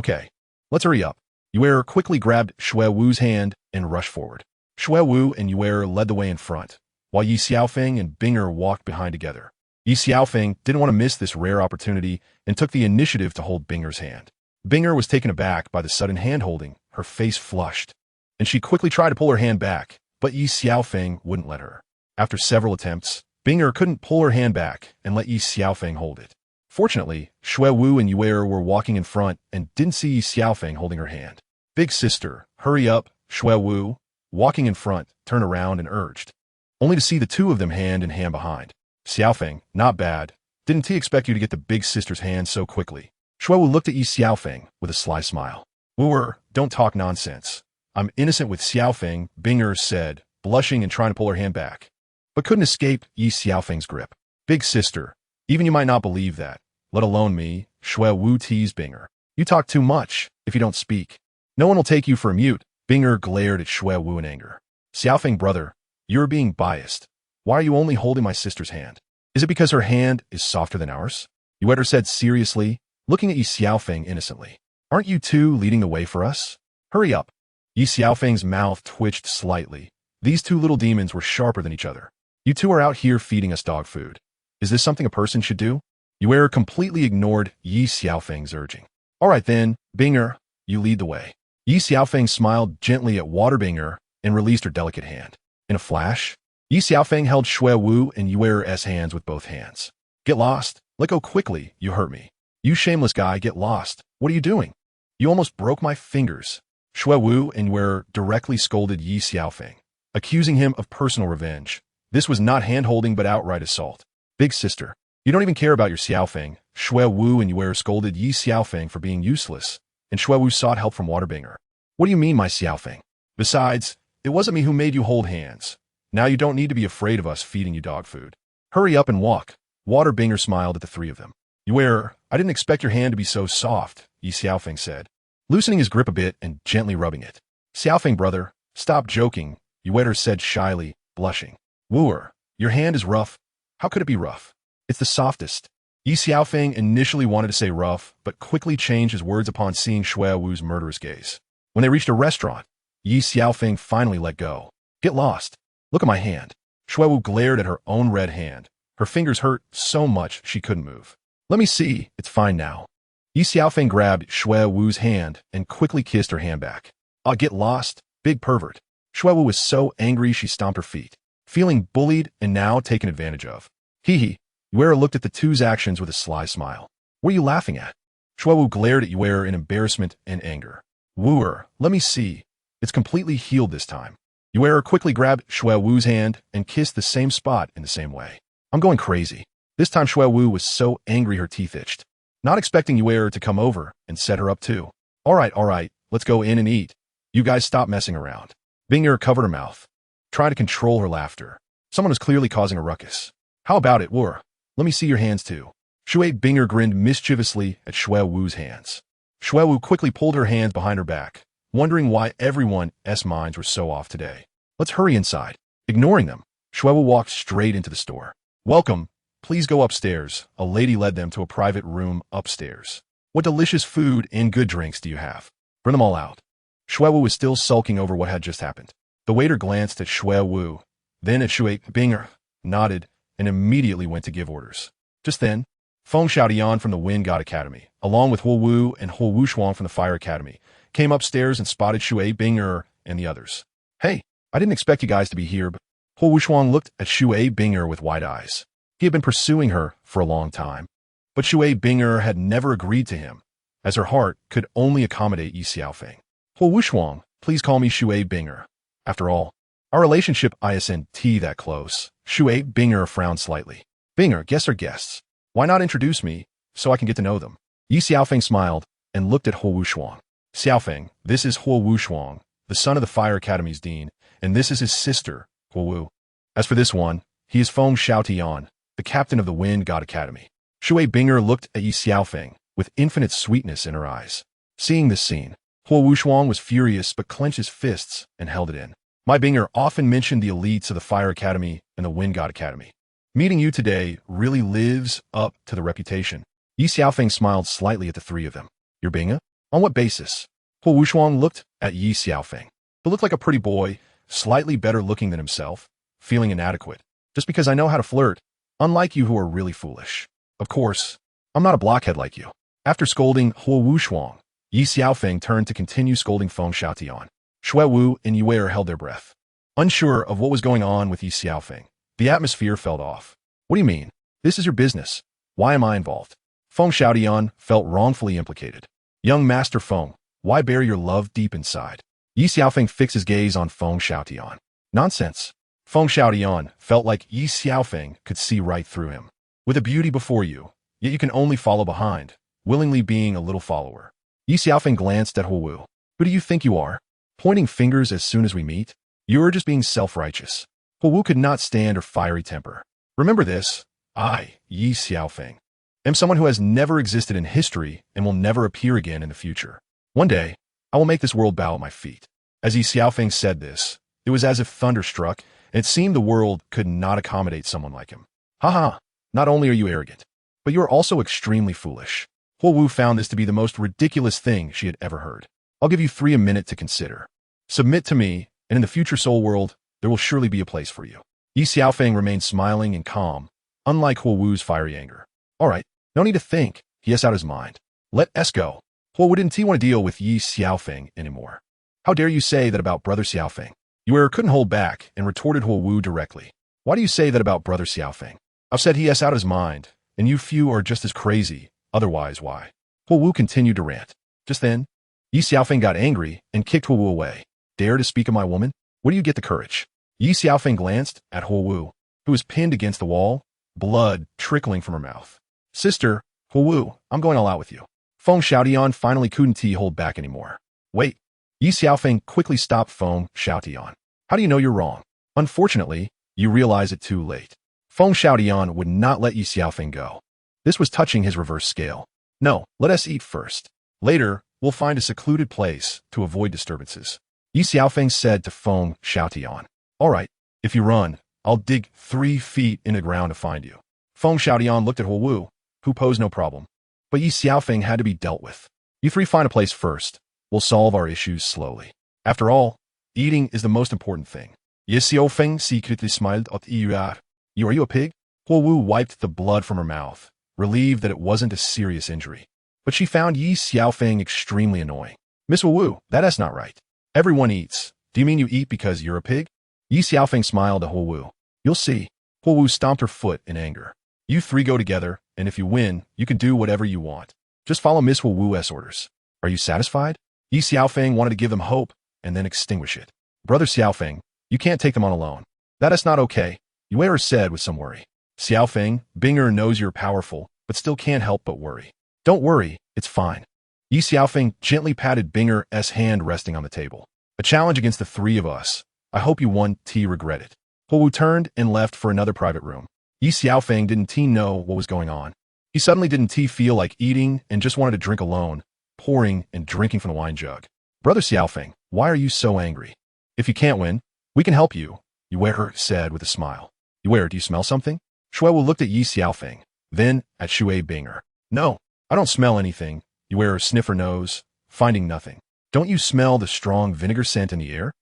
let's hurry up. Yue quickly grabbed Xuewu's hand and rushed forward. Xuewu and Yue led the way in front, while Ye Xiaofeng and Binger walked behind together. Ye Xiaofeng didn't want to miss this rare opportunity and took the initiative to hold Binger's hand. Binger was taken aback by the sudden hand-holding, her face flushed, and she quickly tried to pull her hand back, but Ye Xiaofeng wouldn't let her. After several attempts, Binger couldn't pull her hand back and let Ye Xiaofeng hold it. Fortunately, Xuewu and Yue were walking in front and didn't see Ye Xiaofeng holding her hand. Big sister, hurry up, Xuewu, walking in front, turned around and urged, only to see the 2 of them hand in hand behind. Xiaofeng, not bad. Didn't he expect you to get the big sister's hand so quickly? Xuewu looked at Ye Xiaofeng with a sly smile. Wooer, don't talk nonsense. I'm innocent with Xiaofeng, Binger said, blushing and trying to pull her hand back, but couldn't escape Ye Xiaofeng's grip. Big sister, even you might not believe that, let alone me, Xuewu teased Binger. You talk too much, if you don't speak. No one will take you for a mute. Binger glared at Xuewu in anger. Xiaofeng brother, you're being biased. Why are you only holding my sister's hand? Is it because her hand is softer than ours? Yue said seriously, looking at Ye Xiaofeng innocently. Aren't you 2 leading the way for us? Hurry up. Ye Xiaofeng's mouth twitched slightly. These 2 little demons were sharper than each other. You 2 are out here feeding us dog food. Is this something a person should do? Yue completely ignored Ye Xiaofeng's urging. All right then, Binger, you lead the way. Ye Xiaofeng smiled gently at Waterbinger and released her delicate hand. In a flash, Ye Xiaofeng held Xuewu and Yue's hands with both hands. Get lost. Let go quickly, you hurt me. You shameless guy, get lost. What are you doing? You almost broke my fingers. Xuewu and Yue directly scolded Ye Xiaofeng, accusing him of personal revenge. This was not hand-holding but outright assault. Big sister, you don't even care about your Xiaofeng. Xuewu and Yue scolded Ye Xiaofeng for being useless, and Xuewu sought help from Waterbinger. What do you mean, my Xiaofeng? Besides, it wasn't me who made you hold hands. Now you don't need to be afraid of us feeding you dog food. Hurry up and walk. Waterbinger smiled at the 3 of them. Yue, I didn't expect your hand to be so soft, Ye Xiaofeng said, loosening his grip a bit and gently rubbing it. Xiaofeng brother, stop joking, Yue said shyly, blushing. Wooer, your hand is rough. How could it be rough? It's the softest. Ye Xiaofeng initially wanted to say rough, but quickly changed his words upon seeing Shui Wu's murderous gaze. When they reached a restaurant, Ye Xiaofeng finally let go. Get lost. Look at my hand. Shui Wu glared at her own red hand. Her fingers hurt so much she couldn't move. Let me see. It's fine now. Ye Xiaofeng grabbed Shui Wu's hand and quickly kissed her hand back. Get lost, big pervert. Shui Wu was so angry she stomped her feet, feeling bullied and now taken advantage of. Hee hee. Yuera looked at the two's actions with a sly smile. What are you laughing at? Shui Wu glared at Yuera in embarrassment and anger. Wooer, let me see. It's completely healed this time. Yuera quickly grabbed Shui Wu's hand and kissed the same spot in the same way. I'm going crazy. This time Shui Wu was so angry her teeth itched. Not expecting Yuera to come over and set her up too. All right, let's go in and eat. You guys stop messing around. Bing'er covered her mouth, trying to control her laughter. Someone was clearly causing a ruckus. How about it, Wooer? Let me see your hands too. Shui Bing'er grinned mischievously at Shui Wu's hands. Shui Wu quickly pulled her hands behind her back, wondering why everyone's minds were so off today. Let's hurry inside. Ignoring them, Shui Wu walked straight into the store. Welcome. Please go upstairs. A lady led them to a private room upstairs. What delicious food and good drinks do you have? Bring them all out. Shui Wu was still sulking over what had just happened. The waiter glanced at Shui Wu, then at Shui Bing'er, nodded, and immediately went to give orders. Just then, Feng Xiaotian from the Wind God Academy, along with Huo Wu and Huo Wushuang from the Fire Academy, came upstairs and spotted Shui Bing'er and the others. Hey, I didn't expect you guys to be here, but Huo Wushuang looked at Shui Bing'er with wide eyes. He had been pursuing her for a long time, but Shui Bing'er had never agreed to him, as her heart could only accommodate Ye Xiaofeng. Huo Wushuang, please call me Shui Bing'er. After all, our relationship isn't that close. Shui Bing'er frowned slightly. Bing'er, guests are guests. Why not introduce me so I can get to know them? Ye Xiaofeng smiled and looked at Huo Wushuang. Xiaofeng, this is Huo Wushuang, the son of the Fire Academy's dean, and this is his sister, Huo Wu. As for this one, he is Feng Xiaotian, the captain of the Wind God Academy. Shui Bing'er looked at Ye Xiaofeng with infinite sweetness in her eyes. Seeing this scene, Huo Wushuang was furious but clenched his fists and held it in. My Bing'er often mentioned the elites of the Fire Academy and the Wind God Academy. Meeting you today really lives up to the reputation. Ye Xiaofeng smiled slightly at the three of them. Your Bing'er? On what basis? Huo Wushuang looked at Ye Xiaofeng, who looked like a pretty boy, slightly better looking than himself, feeling inadequate. Just because I know how to flirt, unlike you who are really foolish. Of course, I'm not a blockhead like you. After scolding Huo Wushuang, Ye Xiaofeng turned to continue scolding Feng Xiaotian. Shui Wu and Yuer held their breath, unsure of what was going on with Ye Xiaofeng. The atmosphere felt off. What do you mean? This is your business. Why am I involved? Feng Xiaotian felt wrongfully implicated. Young Master Feng, why bury your love deep inside? Ye Xiaofeng fixed his gaze on Feng Xiaotian. Nonsense. Feng Xiaotian felt like Ye Xiaofeng could see right through him. With a beauty before you, yet you can only follow behind, willingly being a little follower. Ye Xiaofeng glanced at Huo Wu. Who do you think you are? Pointing fingers as soon as we meet? You are just being self-righteous. Huo Wu could not stand her fiery temper. Remember this, I, Ye Xiaofeng, am someone who has never existed in history and will never appear again in the future. One day, I will make this world bow at my feet. As Ye Xiaofeng said this, it was as if thunder struck, and it seemed the world could not accommodate someone like him. Haha, not only are you arrogant, but you are also extremely foolish. Huo Wu found this to be the most ridiculous thing she had ever heard. I'll give you 3 minutes to consider. Submit to me, and in the future soul world, there will surely be a place for you. Ye Xiaofeng remained smiling and calm, unlike Huo Wu's fiery anger. All right, no need to think. He has out his mind. Let us go. Huo Wu didn't want to deal with Ye Xiaofeng anymore. How dare you say that about Brother Xiaofeng? Yuer couldn't hold back and retorted Huo Wu directly. Why do you say that about Brother Xiaofeng? I've said he has out his mind, and you few are just as crazy. Otherwise, why? Huo Wu continued to rant. Just then, Ye Xiaofeng got angry and kicked Huo Wu away. Dare to speak of my woman? Where do you get the courage? Ye Xiaofeng glanced at Huo Wu, who was pinned against the wall, blood trickling from her mouth. Sister, Huo Wu, I'm going all out with you. Feng Xiaotian finally couldn't hold back anymore. Wait. Ye Xiaofeng quickly stopped Feng Xiaotian. How do you know you're wrong? Unfortunately, you realize it too late. Feng Xiaotian would not let Ye Xiaofeng go. This was touching his reverse scale. No, let us eat first. Later, we'll find a secluded place to avoid disturbances. Ye Xiaofeng said to Feng Xiaotian. All right, if you run, I'll dig 3 feet in the ground to find you. Feng Xiaodian looked at Huo Wu, who posed no problem. But Ye Xiaofeng had to be dealt with. You 3 find a place first. We'll solve our issues slowly. After all, eating is the most important thing. Ye Xiaofeng secretly smiled at Ye. You, are you a pig? Huo Wu wiped the blood from her mouth, relieved that it wasn't a serious injury. But she found Ye Xiaofeng extremely annoying. Miss Huo Wu, that's not right. Everyone eats. Do you mean you eat because you're a pig? Ye Xiaofeng smiled at Huo Wu. You'll see. Huo Wu stomped her foot in anger. You 3 go together, and if you win, you can do whatever you want. Just follow Miss Huo Wu's orders. Are you satisfied? Ye Xiaofeng wanted to give them hope, and then extinguish it. Brother Xiaofeng, you can't take them on alone. That's not okay, Ye said with some worry. Xiaofeng, Binger knows you're powerful, but still can't help but worry. Don't worry, it's fine. Ye Xiaofeng gently patted Binger's hand resting on the table. A challenge against the 3 of us. I hope you won't regret it. Huo Wu turned and left for another private room. Ye Xiaofeng didn't know what was going on. He suddenly didn't feel like eating and just wanted to drink alone, pouring and drinking from the wine jug. Brother Xiaofeng, why are you so angry? If you can't win, we can help you, Ye said with a smile. Ye, do you smell something? Shui Wu looked at Ye Xiaofeng, then at Shui Binger. No, I don't smell anything, Ye sniffed her nose, finding nothing. Don't you smell the strong vinegar scent in the air?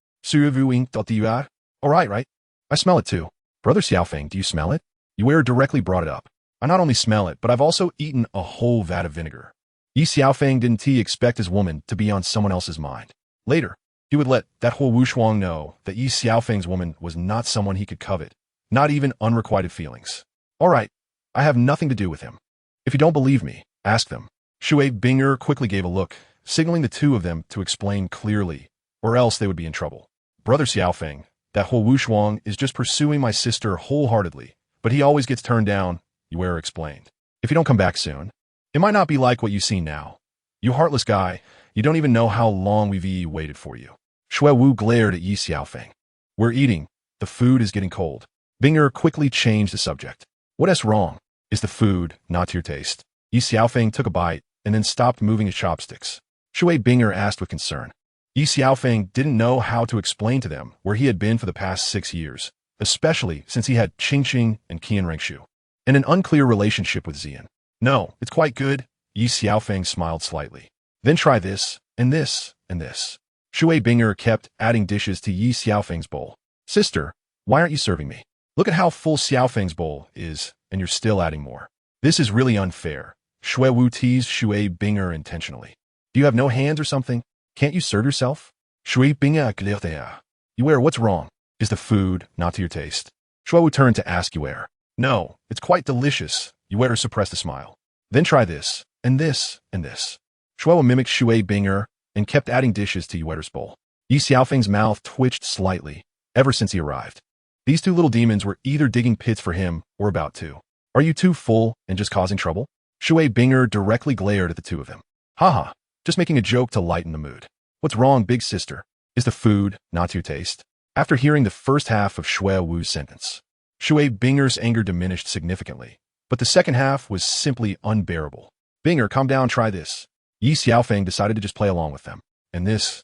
All right. I smell it too. Brother Xiaofeng, do you smell it? Ye directly brought it up. I not only smell it, but I've also eaten a whole vat of vinegar. Ye Xiaofeng didn't expect his woman to be on someone else's mind. Later, he would let that Huo Wushuang know that Ye Xiaofeng's woman was not someone he could covet, not even unrequited feelings. All right, I have nothing to do with him. If you don't believe me, ask them. Shui Binger quickly gave a look, signaling the 2 of them to explain clearly, or else they would be in trouble. Brother Xiaofeng, that Huo Wushuang is just pursuing my sister wholeheartedly, but he always gets turned down, Ye explained. If you don't come back soon, it might not be like what you see now. You heartless guy, you don't even know how long we've waited for you. Shui Wu glared at Ye Xiaofeng. We're eating. The food is getting cold. Binger quickly changed the subject. What's wrong? Is the food not to your taste? Ye Xiaofeng took a bite and then stopped moving his chopsticks. Shui Binger asked with concern. Ye Xiaofeng didn't know how to explain to them where he had been for the past 6 years, especially since he had Qingqing and Qian Rengshu, and an unclear relationship with Xian. No, it's quite good. Ye Xiaofeng smiled slightly. Then try this, and this, and this. Shui Binger kept adding dishes to Ye Xiaofeng's bowl. Sister, why aren't you serving me? Look at how full Xiaofeng's bowl is, and you're still adding more. This is really unfair. Shui Wu teased Shui Binger intentionally. Do you have no hands or something? Can't you serve yourself? Shui Binger glared. Ye, what's wrong? Is the food not to your taste? Shui Wu turned to ask Ye. No, it's quite delicious. Ye suppressed a smile. Then try this, and this, and this. Shui Wu mimicked Shui Binger and kept adding dishes to Ye's bowl. Ye Xiaofeng's mouth twitched slightly, ever since he arrived. These 2 little demons were either digging pits for him or about to. Are you 2 full and just causing trouble? Shui Binger directly glared at the 2 of them. Haha, just making a joke to lighten the mood. What's wrong, big sister? Is the food not to your taste? After hearing the first half of Shui Wu's sentence, Shui Binger's anger diminished significantly, but the second half was simply unbearable. Binger, calm down, try this. Ye Xiaofeng decided to just play along with them. And this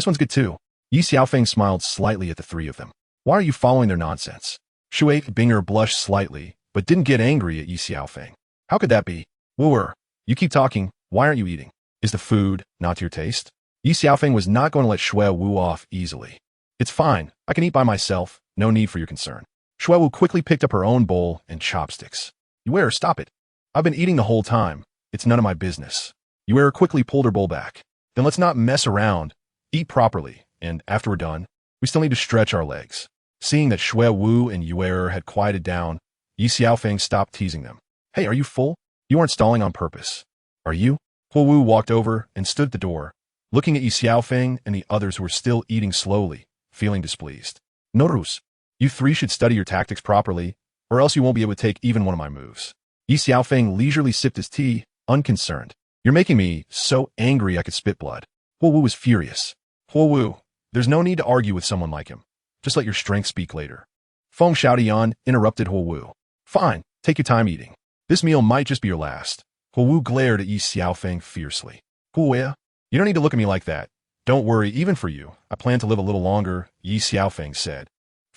one's good too. Ye Xiaofeng smiled slightly at the 3 of them. Why are you following their nonsense? Shui Binger blushed slightly, but didn't get angry at Ye Xiaofeng. How could that be? Wooer, you keep talking, why aren't you eating? Is the food not to your taste? Ye Xiaofeng was not going to let Shui Wu off easily. It's fine, I can eat by myself, no need for your concern. Shui Wu quickly picked up her own bowl and chopsticks. Ye, stop it. I've been eating the whole time. It's none of my business. Ye quickly pulled her bowl back. Then let's not mess around. Eat properly, and after we're done, we still need to stretch our legs. Seeing that Shui Wu and Ye had quieted down, Ye Xiaofeng stopped teasing them. Hey, are you full? You aren't stalling on purpose. Are you? Huo Wu walked over and stood at the door, looking at Ye Xiaofeng and the others who were still eating slowly, feeling displeased. Norus, you 3 should study your tactics properly, or else you won't be able to take even one of my moves. Ye Xiaofeng leisurely sipped his tea, unconcerned. You're making me so angry I could spit blood. Huo Wu was furious. Huo Wu, there's no need to argue with someone like him. Just let your strength speak later. Feng Xiaodian interrupted Huo Wu. Fine, take your time eating. This meal might just be your last. Huo Wu glared at Ye Xiaofeng fiercely. Huo, you don't need to look at me like that. Don't worry, even for you, I plan to live a little longer, Ye Xiaofeng said.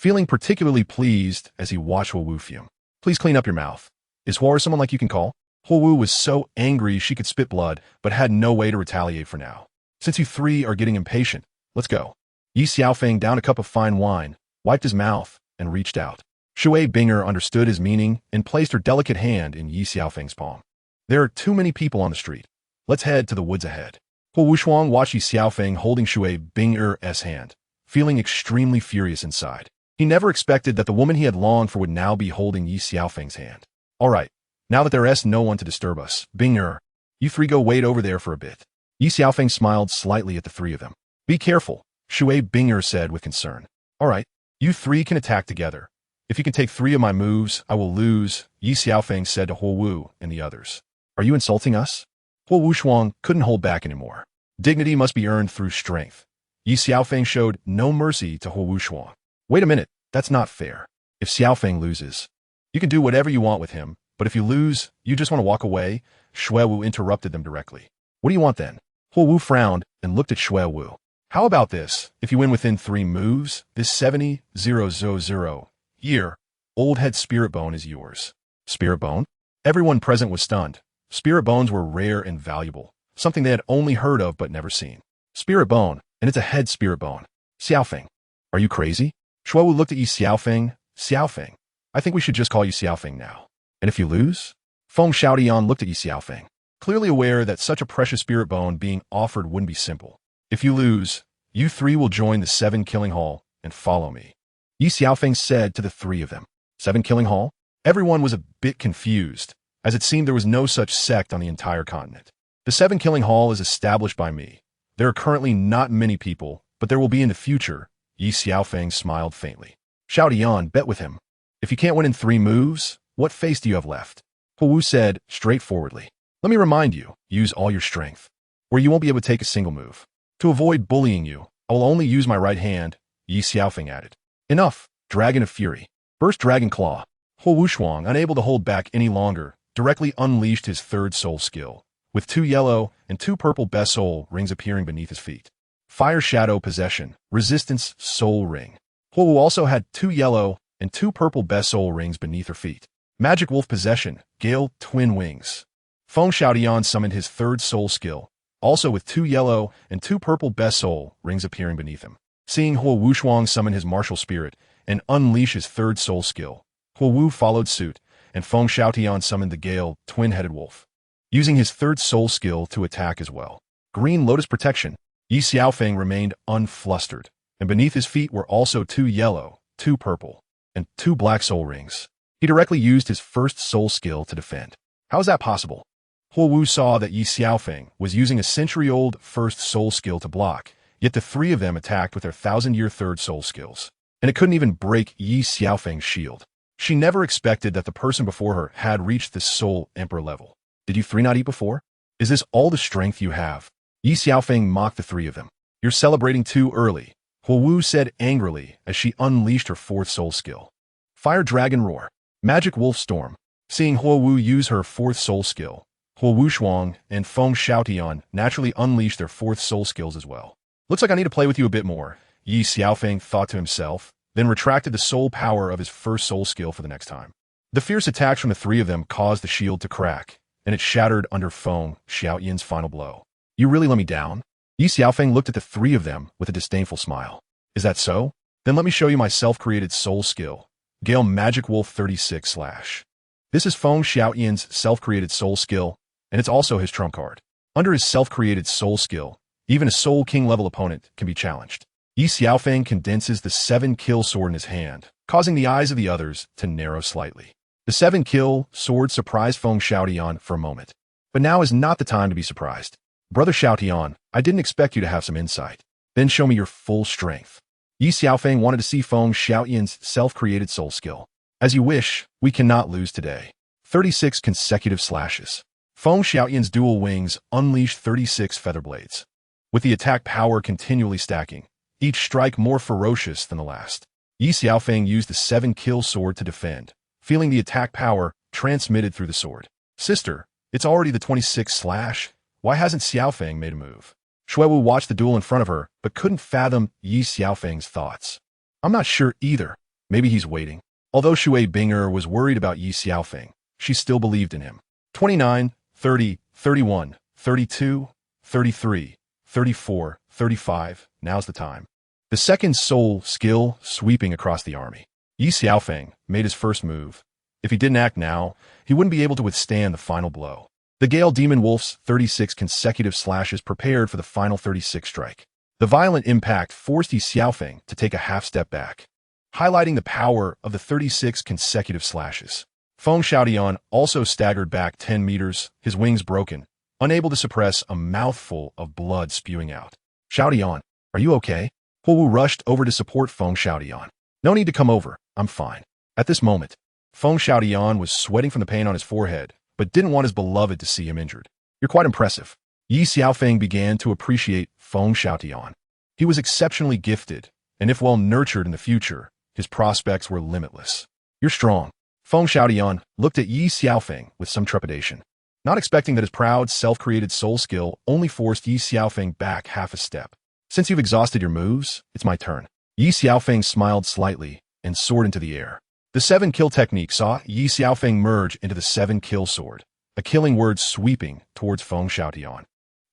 feeling particularly pleased as he watched Huowu fume. Please clean up your mouth. Is Huo someone like you can call? Huowu was so angry she could spit blood, but had no way to retaliate for now. Since you three are getting impatient, let's go. Ye Xiaofeng downed a cup of fine wine, wiped his mouth, and reached out. Shui Binger understood his meaning and placed her delicate hand in Ye Xiaofeng's palm. There are too many people on the street. Let's head to the woods ahead. Huo Shuang watched Ye Xiaofeng holding Shui Binger's hand, feeling extremely furious inside. He never expected that the woman he had longed for would now be holding Ye Xiaofeng's hand. All right, now that there's no one to disturb us, Binger, you three go wait over there for a bit. Ye Xiaofeng smiled slightly at the three of them. Be careful, Shui Binger said with concern. All right, you three can attack together. If you can take 3 of my moves, I will lose, Ye Xiaofeng said to Huowu and the others. Are you insulting us? Huo Shuang couldn't hold back anymore. Dignity must be earned through strength. Ye Xiaofeng showed no mercy to Huo Shuang. Wait a minute, that's not fair. If Xiaofeng loses, you can do whatever you want with him, but if you lose, you just want to walk away? Shuewu interrupted them directly. What do you want then? Huowu frowned and looked at Shuewu. How about this? If you win within 3 moves, this 70,000 year old head spirit bone is yours. Spirit bone? Everyone present was stunned. Spirit bones were rare and valuable, something they had only heard of but never seen. Spirit bone, and it's a head spirit bone. Xiaofeng, are you crazy? Shuewu looked at Ye Xiaofeng. Xiaofeng, I think we should just call you Xiaofeng now. And if you lose? Feng Xiaotian looked at Ye Xiaofeng, clearly aware that such a precious spirit bone being offered wouldn't be simple. If you lose, you 3 will join the 7 Killing Hall and follow me. Ye Xiaofeng said to the 3 of them. 7 Killing Hall? Everyone was a bit confused, as it seemed there was no such sect on the entire continent. The 7 Killing Hall is established by me. There are currently not many people, but there will be in the future. Ye Xiaofeng smiled faintly. Xiaotian, bet with him. If you can't win in 3 moves, what face do you have left? Huowu said straightforwardly. Let me remind you, use all your strength, or you won't be able to take a single move. To avoid bullying you, I will only use my right hand, Ye Xiaofeng added. Enough, Dragon of Fury. Burst Dragon Claw. Huo Shuang, unable to hold back any longer, directly unleashed his 3rd soul skill, with 2 yellow and 2 purple best soul rings appearing beneath his feet. Fire Shadow Possession, Resistance Soul Ring. Huo also had 2 yellow and 2 purple best soul rings beneath her feet. Magic Wolf Possession, Gale Twin Wings. Feng Xiaotian summoned his 3rd soul skill, also with 2 yellow and 2 purple best soul rings appearing beneath him. Seeing Huo Shuang summon his martial spirit and unleash his 3rd soul skill, Huo followed suit, and Feng Xiaotian summoned the Gale Twin-Headed Wolf, using his 3rd soul skill to attack as well. Green Lotus Protection. Ye Xiaofeng remained unflustered, and beneath his feet were also 2 yellow, 2 purple, and 2 black soul rings. He directly used his 1st soul skill to defend. How is that possible? Huo saw that Ye Xiaofeng was using a century-old 1st soul skill to block, yet the 3 of them attacked with their 1,000-year 3rd soul skills, and it couldn't even break Ye Xiaofeng's shield. She never expected that the person before her had reached this soul emperor level. Did you 3 not eat before? Is this all the strength you have? Ye Xiaofeng mocked the 3 of them. You're celebrating too early, Huo said angrily as she unleashed her 4th soul skill. Fire Dragon Roar. Magic Wolf Storm. Seeing Huo use her 4th soul skill, Huo Shuang and Feng Xiaotian naturally unleashed their 4th soul skills as well. Looks like I need to play with you a bit more, Ye Xiaofeng thought to himself, then retracted the soul power of his 1st soul skill for the next time. The fierce attacks from the 3 of them caused the shield to crack, and it shattered under Feng Xiaotian's final blow. You really let me down? Ye Xiaofeng looked at the 3 of them with a disdainful smile. Is that so? Then let me show you my self-created soul skill. Gale Magic Wolf 36 /. This is Feng Xiaotian's self-created soul skill, and it's also his trump card. Under his self-created soul skill, even a Soul King level opponent can be challenged. Ye Xiaofeng condenses the 7-kill sword in his hand, causing the eyes of the others to narrow slightly. The 7-kill sword surprised Feng Xiaotian for a moment. But now is not the time to be surprised. Brother Xiaotian, I didn't expect you to have some insight. Then show me your full strength. Ye Xiaofeng wanted to see Feng Xiaotian's self-created soul skill. As you wish, we cannot lose today. 36 consecutive slashes. Feng Xiaotian's dual wings unleashed 36 feather blades, with the attack power continually stacking, each strike more ferocious than the last. Ye Xiaofeng used the 7-kill sword to defend, feeling the attack power transmitted through the sword. Sister, it's already the 26 /. Why hasn't Xiaofeng made a move? Shuewu watched the duel in front of her, but couldn't fathom Ye Xiaofeng's thoughts. I'm not sure either. Maybe he's waiting. Although Shui Binger was worried about Ye Xiaofeng, she still believed in him. 29, 30, 31, 32, 33, 34, 35, now's the time. The second soul skill sweeping across the army. Ye Xiaofeng made his first move. If he didn't act now, he wouldn't be able to withstand the final blow. The Gale Demon Wolf's 36 consecutive slashes prepared for the final 36 strike. The violent impact forced Ye Xiaofeng to take a half step back, highlighting the power of the 36 consecutive slashes. Feng Xiaotian also staggered back 10 meters, his wings broken, unable to suppress a mouthful of blood spewing out. Xiaotian, are you okay? Huowu rushed over to support Feng Xiaotian. No need to come over, I'm fine. At this moment, Feng Xiaotian was sweating from the pain on his forehead, but didn't want his beloved to see him injured. You're quite impressive. Ye Xiaofeng began to appreciate Feng Xiaotian. He was exceptionally gifted, and if well nurtured in the future, his prospects were limitless. You're strong. Feng Xiaotian looked at Ye Xiaofeng with some trepidation, not expecting that his proud, self-created soul skill only forced Ye Xiaofeng back half a step. Since you've exhausted your moves, it's my turn. Ye Xiaofeng smiled slightly and soared into the air. The 7-kill technique saw Ye Xiaofeng merge into the 7-kill sword, a killing word sweeping towards Feng Xiaotian.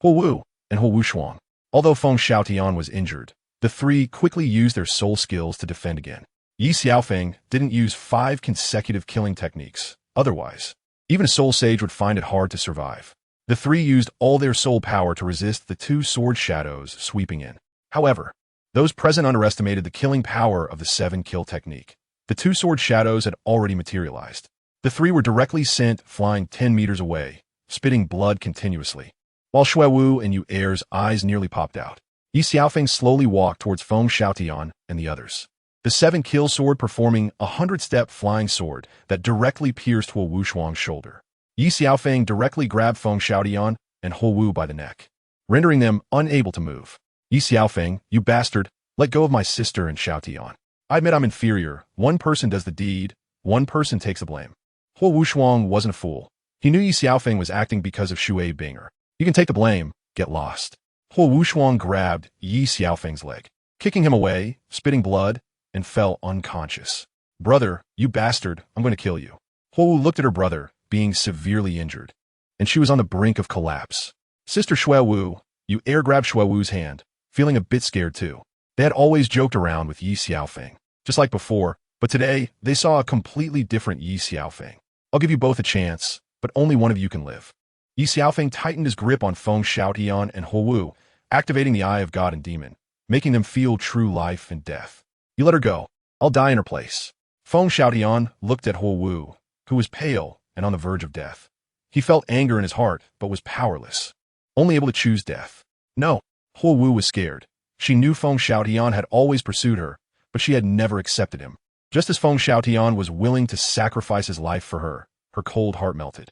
Huowu and Huowu Shuang. Although Feng Xiaotian was injured, the three quickly used their soul skills to defend again. Ye Xiaofeng didn't use 5 consecutive killing techniques. Otherwise, even a soul sage would find it hard to survive. The three used all their soul power to resist the 2 sword shadows sweeping in. However, those present underestimated the killing power of the 7-kill technique. The 2 sword shadows had already materialized. The three were directly sent flying 10 meters away, spitting blood continuously. While Shuewu and Yu Er's eyes nearly popped out, Ye Xiaofeng slowly walked towards Feng Xiaotian and the others. The 7-kill sword performing a 100-step flying sword that directly pierced Huowu Shuang's shoulder. Ye Xiaofeng directly grabbed Feng Xiaotian and Huowu by the neck, rendering them unable to move. Ye Xiaofeng, you bastard, let go of my sister and Xiaotian. I admit I'm inferior. One person does the deed, one person takes the blame. Huowu Shuang wasn't a fool. He knew Ye Xiaofeng was acting because of Shui Binger. You can take the blame, get lost. Huowu Shuang grabbed Ye Xiaofeng's leg, kicking him away, spitting blood, and fell unconscious. Brother, you bastard, I'm going to kill you. Huowu looked at her brother, being severely injured, and she was on the brink of collapse. Sister Shuewu, Yu Er grabbed Shuewu's hand, feeling a bit scared too. They had always joked around with Ye Xiaofeng, just like before, but today they saw a completely different Ye Xiaofeng. I'll give you both a chance, but only one of you can live. Ye Xiaofeng tightened his grip on Feng Xiaotian and Huowu, activating the Eye of God and Demon, making them feel true life and death. You let her go. I'll die in her place. Feng Xiaotian looked at Huowu, who was pale and on the verge of death. He felt anger in his heart, but was powerless, only able to choose death. No, Huowu was scared. She knew Feng Xiaotian had always pursued her, but she had never accepted him. Just as Feng Xiaotian was willing to sacrifice his life for her, her cold heart melted.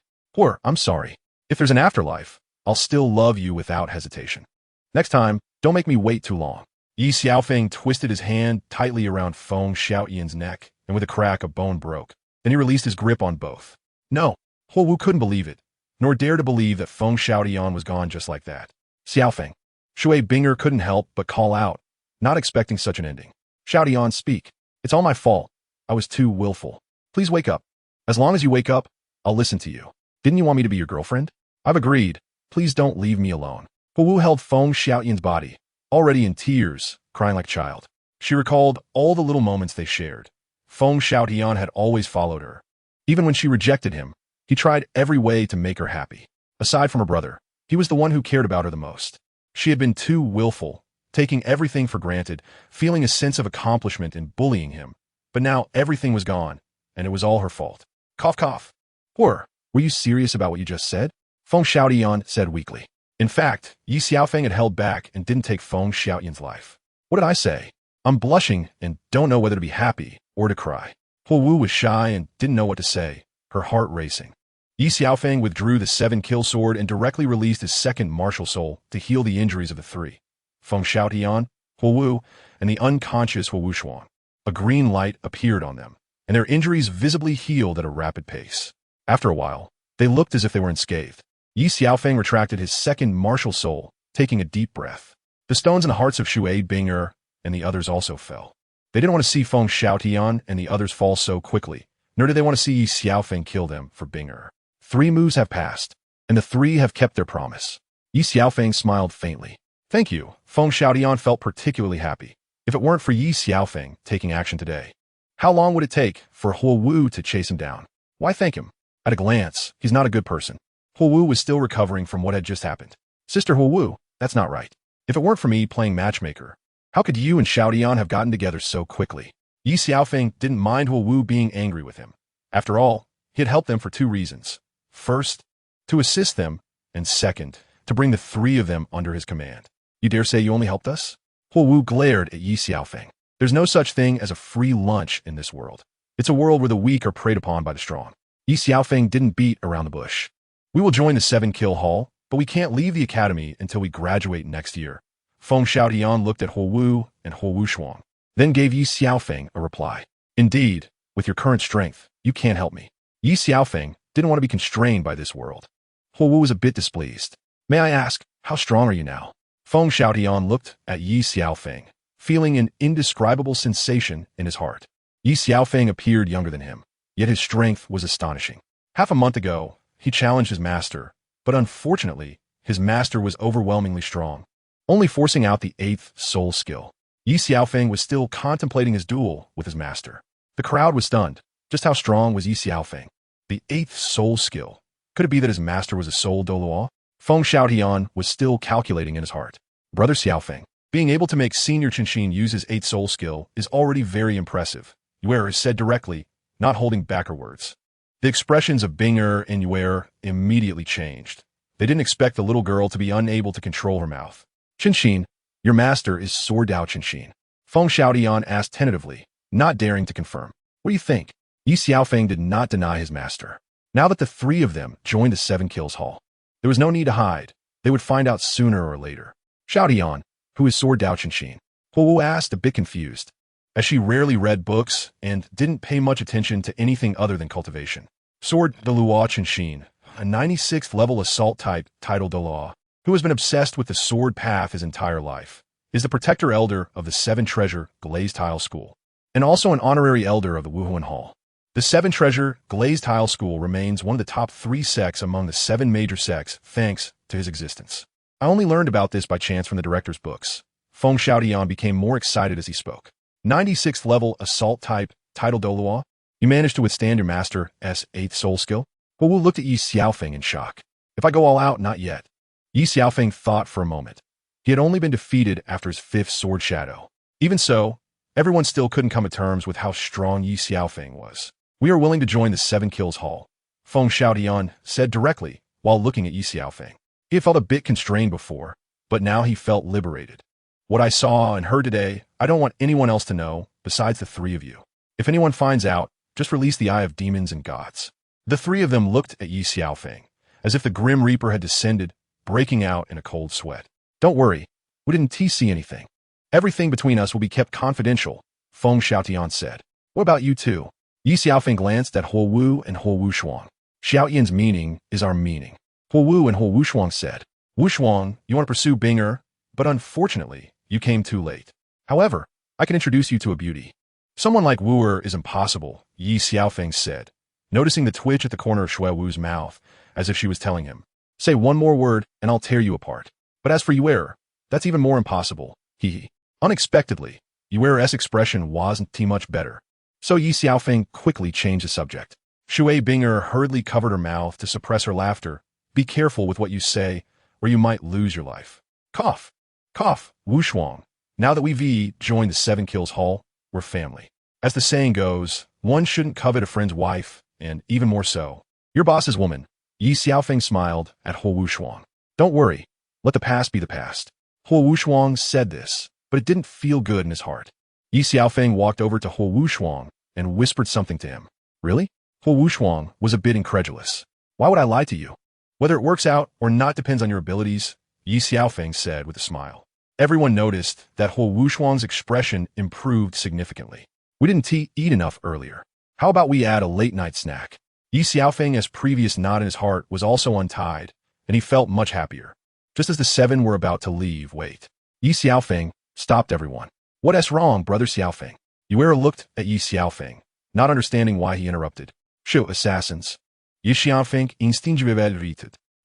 I'm sorry. If there's an afterlife, I'll still love you without hesitation. Next time, don't make me wait too long. Ye Xiaofeng twisted his hand tightly around Feng Xiaotian's neck, and with a crack, a bone broke. Then he released his grip on both. No, Huowu couldn't believe it, nor dare to believe that Feng Xiaotian was gone just like that. Xiaofeng. Shui Binger couldn't help but call out, not expecting such an ending. Xiaotian, speak. It's all my fault. I was too willful. Please wake up. As long as you wake up, I'll listen to you. Didn't you want me to be your girlfriend? I've agreed. Please don't leave me alone. Huowu held Feng Xiaotian's body, already in tears, crying like a child. She recalled all the little moments they shared. Feng Xiaotian had always followed her. Even when she rejected him, he tried every way to make her happy. Aside from her brother, he was the one who cared about her the most. She had been too willful, taking everything for granted, feeling a sense of accomplishment in bullying him. But now everything was gone, and it was all her fault. Cough, cough. Were you serious about what you just said? Feng Xiaotian said weakly. In fact, Ye Xiaofeng had held back and didn't take Feng Xiaotian's life. What did I say? I'm blushing and don't know whether to be happy or to cry. Huowu was shy and didn't know what to say, her heart racing. Ye Xiaofeng withdrew the 7-kill sword and directly released his second martial soul to heal the injuries of the three. Feng Xiaotian, Huowu, and the unconscious Huowu Shuang. A green light appeared on them, and their injuries visibly healed at a rapid pace. After a while, they looked as if they were unscathed. Ye Xiaofeng retracted his second martial soul, taking a deep breath. The stones in the hearts of Shui Binger and the others also fell. They didn't want to see Feng Xiaotian and the others fall so quickly, nor did they want to see Ye Xiaofeng kill them for Bing'er. 3 moves have passed, and the 3 have kept their promise. Ye Xiaofeng smiled faintly. Thank you. Feng Xiaotian felt particularly happy. If it weren't for Ye Xiaofeng taking action today, how long would it take for Huo Wu to chase him down? Why thank him? At a glance, he's not a good person. Huo Wu was still recovering from what had just happened. Sister Huo Wu, that's not right. If it weren't for me playing matchmaker, how could you and Xiaotian have gotten together so quickly? Ye Xiaofeng didn't mind Huo Wu being angry with him. After all, he had helped them for 2 reasons. First, to assist them, and second, to bring the 3 of them under his command. You dare say you only helped us? Huo Wu glared at Ye Xiaofeng. There's no such thing as a free lunch in this world. It's a world where the weak are preyed upon by the strong. Ye Xiaofeng didn't beat around the bush. We will join the 7-kill hall, but we can't leave the academy until we graduate next year. Feng Xiaotian looked at Huo Wu and Huo Wushuang, then gave Ye Xiaofeng a reply. Indeed, with your current strength, you can't help me. Ye Xiaofeng didn't want to be constrained by this world. Huo Wu was a bit displeased. May I ask, how strong are you now? Feng Xiaotian looked at Ye Xiaofeng, feeling an indescribable sensation in his heart. Ye Xiaofeng appeared younger than him, yet his strength was astonishing. Half a month ago, he challenged his master, but unfortunately, his master was overwhelmingly strong, only forcing out the 8th soul skill. Ye Xiaofeng was still contemplating his duel with his master. The crowd was stunned. Just how strong was Ye Xiaofeng? The 8th soul skill. Could it be that his master was a soul Douluo? Feng Xiaotian was still calculating in his heart. Brother Xiaofeng, being able to make Senior Chenxin use his 8th soul skill is already very impressive. Ye said directly, not holding back her words. The expressions of Bing'er and Ye immediately changed. They didn't expect the little girl to be unable to control her mouth. Chenxin, your master is Sword.Dao Chenxin. Feng Xiaotian asked tentatively, not daring to confirm. What do you think? Ye Xiaofeng did not deny his master. Now that the 3 of them joined the 7 kills hall, there was no need to hide. They would find out sooner or later. Xiaotian, who is Sword.Dao Chenxin? Huo Wu asked, a bit confused, as she rarely read books and didn't pay much attention to anything other than cultivation. Douluo Continent, a 96th level assault type titled Douluo, who has been obsessed with the sword path his entire life, is the protector elder of the 7 treasure glazed tile school, and also an honorary elder of the Wuhuan Hall. The 7 treasure glazed tile school remains one of the top 3 sects among the 7 major sects thanks to his existence. I only learned about this by chance from the director's books. Feng Xiaotian became more excited as he spoke. 96th level assault type titled Douluo, you managed to withstand your master's 8th soul skill? Huo Wu looked at Ye Xiaofeng in shock. If I go all out, not yet. Ye Xiaofeng thought for a moment. He had only been defeated after his 5th sword shadow. Even so, everyone still couldn't come to terms with how strong Ye Xiaofeng was. We are willing to join the 7 kills hall, Feng Xiaotian said directly while looking at Ye Xiaofeng. He had felt a bit constrained before, but now he felt liberated. What I saw and heard today, I don't want anyone else to know besides the 3 of you. If anyone finds out, just release the eye of demons and gods. The 3 of them looked at Ye Xiaofeng, as if the Grim Reaper had descended, breaking out in a cold sweat. Don't worry, we didn't see anything. Everything between us will be kept confidential, Feng Xiaotian said. What about you two? Ye Xiaofeng glanced at Huo Wu and Huo Wushuang. Xiaoyan's meaning is our meaning. Huo Wu and Huo Wushuang said, Wushuang, you want to pursue Bing'er, but unfortunately, you came too late. However, I can introduce you to a beauty. Someone like Wu'er is impossible, Ye Xiaofeng said, noticing the twitch at the corner of Shui Wu's mouth, as if she was telling him, say one more word and I'll tear you apart. But as for Ye, that's even more impossible, he. Unexpectedly, Ye's expression wasn't too much better. So Ye Xiaofeng quickly changed the subject. Shui Bing'er hurriedly covered her mouth to suppress her laughter. Be careful with what you say, or you might lose your life. Cough. Cough, Wushuang. Now that we've joined the 7 kills hall, we're family. As the saying goes, one shouldn't covet a friend's wife, and even more so, your boss's woman. Ye Xiaofeng smiled at Huo Wushuang. Don't worry, let the past be the past. Huo Wushuang said this, but it didn't feel good in his heart. Ye Xiaofeng walked over to Huo Wushuang and whispered something to him. Really? Huo Wushuang was a bit incredulous. Why would I lie to you? Whether it works out or not depends on your abilities, Ye Xiaofeng said with a smile. Everyone noticed that Huo Wushuang's expression improved significantly. We didn't eat enough earlier. How about we add a late-night snack? Ye Xiaofeng's previous knot in his heart was also untied, and he felt much happier. Just as the 7 were about to leave, wait. Ye Xiaofeng stopped everyone. What's wrong, brother Xiaofeng? Ye looked at Ye Xiaofeng, not understanding why he interrupted. Show assassins. Ye Xiaofeng instinctively.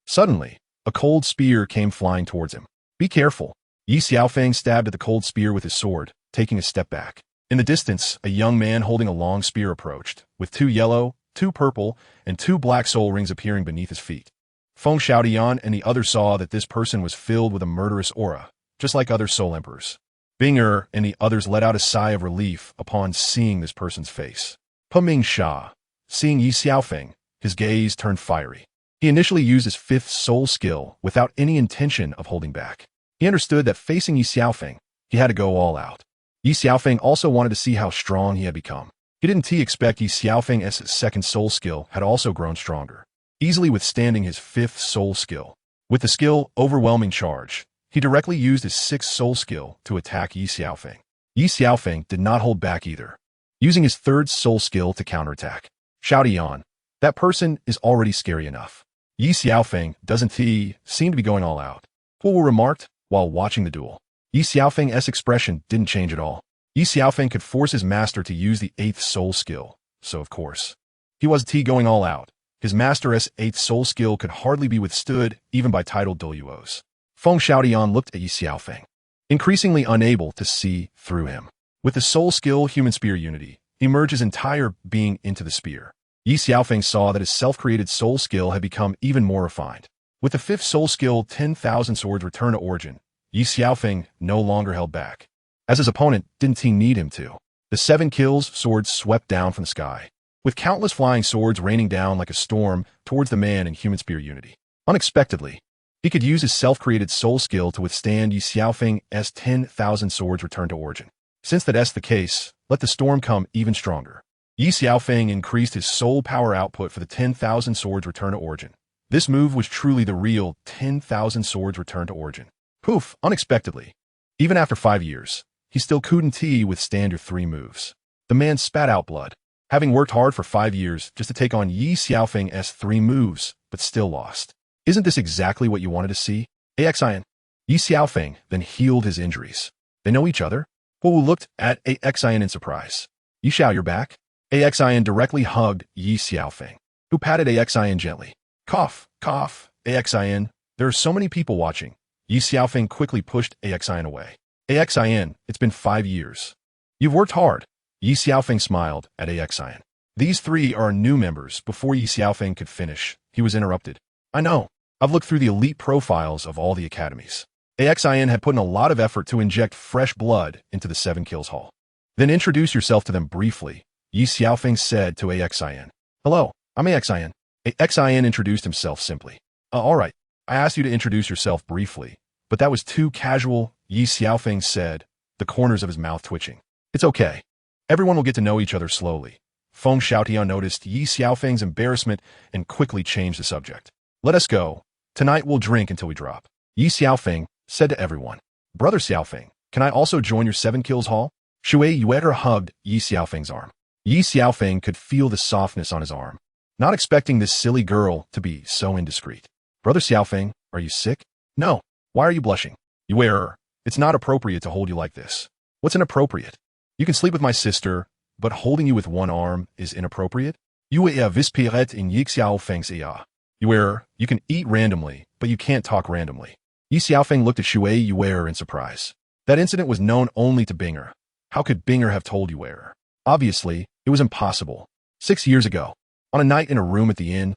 Suddenly, a cold spear came flying towards him. Be careful. Ye Xiaofeng stabbed at the cold spear with his sword, taking a step back. In the distance, a young man holding a long spear approached, with 2 yellow, 2 purple, and 2 black soul rings appearing beneath his feet. Feng Xiaodian and the other saw that this person was filled with a murderous aura, just like other soul emperors. Binger and the others let out a sigh of relief upon seeing this person's face. Peming Sha, seeing Ye Xiaofeng, his gaze turned fiery. He initially used his 5th soul skill without any intention of holding back. He understood that facing Ye Xiaofeng, he had to go all out. Ye Xiaofeng also wanted to see how strong he had become. He didn't expect Ye Xiaofeng's 2nd soul skill had also grown stronger, easily withstanding his 5th soul skill. With the skill Overwhelming Charge, he directly used his 6th soul skill to attack Ye Xiaofeng. Ye Xiaofeng did not hold back either, using his 3rd soul skill to counterattack. Xiaodian, that person is already scary enough. Ye Xiaofeng doesn't seem to be going all out. Wu remarked while watching the duel. Ye Xiaofeng's expression didn't change at all. Ye Xiaofeng could force his master to use the 8th soul skill, so of course, he was going all out. His master's 8th soul skill could hardly be withstood even by titled Douluos. Feng Xiaodian looked at Ye Xiaofeng, increasingly unable to see through him. With the soul skill Human Spear Unity, he merged his entire being into the spear. Ye Xiaofeng saw that his self-created soul skill had become even more refined. With the 5th soul skill 10,000 Swords Return to Origin, Ye Xiaofeng no longer held back. As his opponent didn't need him to. The 7 kills swords swept down from the sky, with countless flying swords raining down like a storm towards the man in Human Spear Unity. Unexpectedly, he could use his self-created soul skill to withstand Ye Xiaofeng's 10,000 Swords Return to Origin. Since that's the case, let the storm come even stronger. Ye Xiaofeng increased his soul power output for the 10,000 Swords Return to Origin. This move was truly the real 10,000 Swords Return to Origin. Poof, unexpectedly. Even after 5 years, he still couldn't withstand your 3 moves. The man spat out blood, having worked hard for 5 years just to take on Ye Xiaofeng's 3 moves, but still lost. Isn't this exactly what you wanted to see? Awaken. Ye Xiaofeng then healed his injuries. They know each other? Wu looked at Awaken in surprise. Ye Xiao, you're back? Awaken directly hugged Ye Xiaofeng, who patted Awaken gently. Cough, cough, Awaken, there are so many people watching. Ye Xiaofeng quickly pushed Awaken away. Awaken, it's been 5 years. You've worked hard. Ye Xiaofeng smiled at Awaken. These 3 are new members. Before Ye Xiaofeng could finish, he was interrupted. I know. I've looked through the elite profiles of all the academies. Awaken had put in a lot of effort to inject fresh blood into the 7 kills hall. Then introduce yourself to them briefly, Ye Xiaofeng said to Awaken. Hello, I'm Awaken. Awaken introduced himself simply. All right, I asked you to introduce yourself briefly, but that was too casual, Ye Xiaofeng said, the corners of his mouth twitching. It's okay. Everyone will get to know each other slowly. Feng Xiaotian noticed Ye Xiaofeng's embarrassment and quickly changed the subject. Let us go. Tonight we'll drink until we drop. Ye Xiaofeng said to everyone. Brother Xiaofeng, can I also join your 7 kills hall? Shui Yueter hugged Ye Xiaofeng's arm. Ye Xiaofeng could feel the softness on his arm, not expecting this silly girl to be so indiscreet. Brother Xiaofeng, are you sick? No. Why are you blushing? Yueter, it's not appropriate to hold you like this. What's inappropriate? You can sleep with my sister, but holding you with one arm is inappropriate? Yueter vispiret in Ye Xiaofeng's ear. Yueter, you can eat randomly, but you can't talk randomly. Ye Xiaofeng looked at Shui Yueter in surprise. That incident was known only to Binger. How could Binger have told Yueter? Obviously, it was impossible. 6 years ago, on a night in a room at the inn,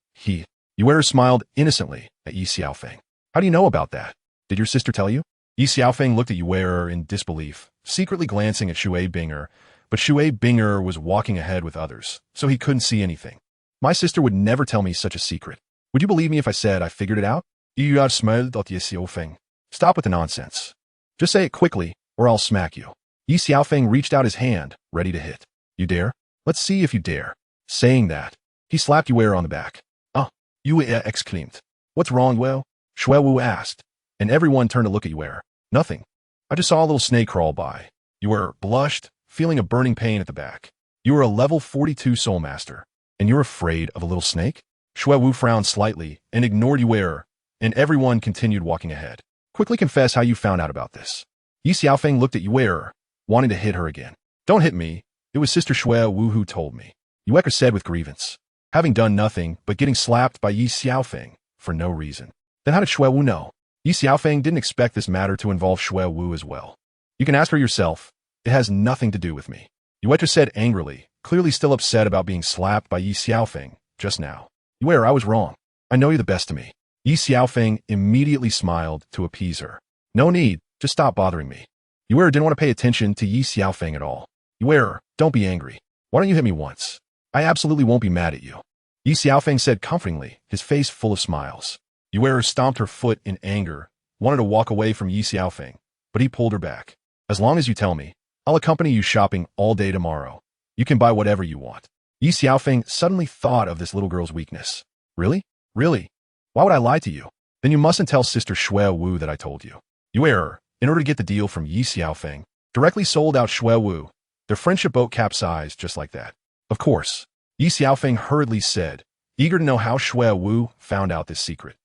Yueter smiled innocently at Ye Xiaofeng. How do you know about that? Did your sister tell you? Ye Xiaofeng looked at Yueter in disbelief, secretly glancing at Shui Binger, but Shui Binger was walking ahead with others, so he couldn't see anything. My sister would never tell me such a secret. Would you believe me if I said I figured it out? You are smiled at Ye Xiaofeng. Stop with the nonsense. Just say it quickly, or I'll smack you. Ye Xiaofeng reached out his hand, ready to hit. You dare? Let's see if you dare. Saying that, he slapped Yueter on the back. Yueter exclaimed. What's wrong, Wu? Shui Wu asked, and everyone turned to look at Yueter. Nothing. I just saw a little snake crawl by. Yueter blushed, feeling a burning pain at the back. You are a level 42 soul master, and you're afraid of a little snake? Shui Wu frowned slightly and ignored Yueter, and everyone continued walking ahead. Quickly confess how you found out about this. Ye Xiaofeng looked at Yueter, wanting to hit her again. Don't hit me. It was Sister Xue Wu who told me, Yueka said with grievance, having done nothing but getting slapped by Ye Xiaofeng for no reason. Then how did Xue Wu know? Ye Xiaofeng didn't expect this matter to involve Xue Wu as well. You can ask her yourself. It has nothing to do with me. Yueka said angrily, clearly still upset about being slapped by Ye Xiaofeng just now. Yue, I was wrong. I know you're the best to me. Ye Xiaofeng immediately smiled to appease her. No need, just stop bothering me. Yue didn't want to pay attention to Ye Xiaofeng at all. Yue, don't be angry. Why don't you hit me once? I absolutely won't be mad at you. Ye Xiaofeng said comfortingly, his face full of smiles. Yue stomped her foot in anger, wanted to walk away from Ye Xiaofeng, but he pulled her back. As long as you tell me, I'll accompany you shopping all day tomorrow. You can buy whatever you want. Ye Xiaofeng suddenly thought of this little girl's weakness. Really? Really? Why would I lie to you? Then you mustn't tell Sister Xue Wu that I told you. Yue, in order to get the deal from Ye Xiaofeng, directly sold out Xue Wu. Their friendship boat capsized just like that. Of course. Ye Xiaofeng hurriedly said, eager to know how Xue Wu found out this secret.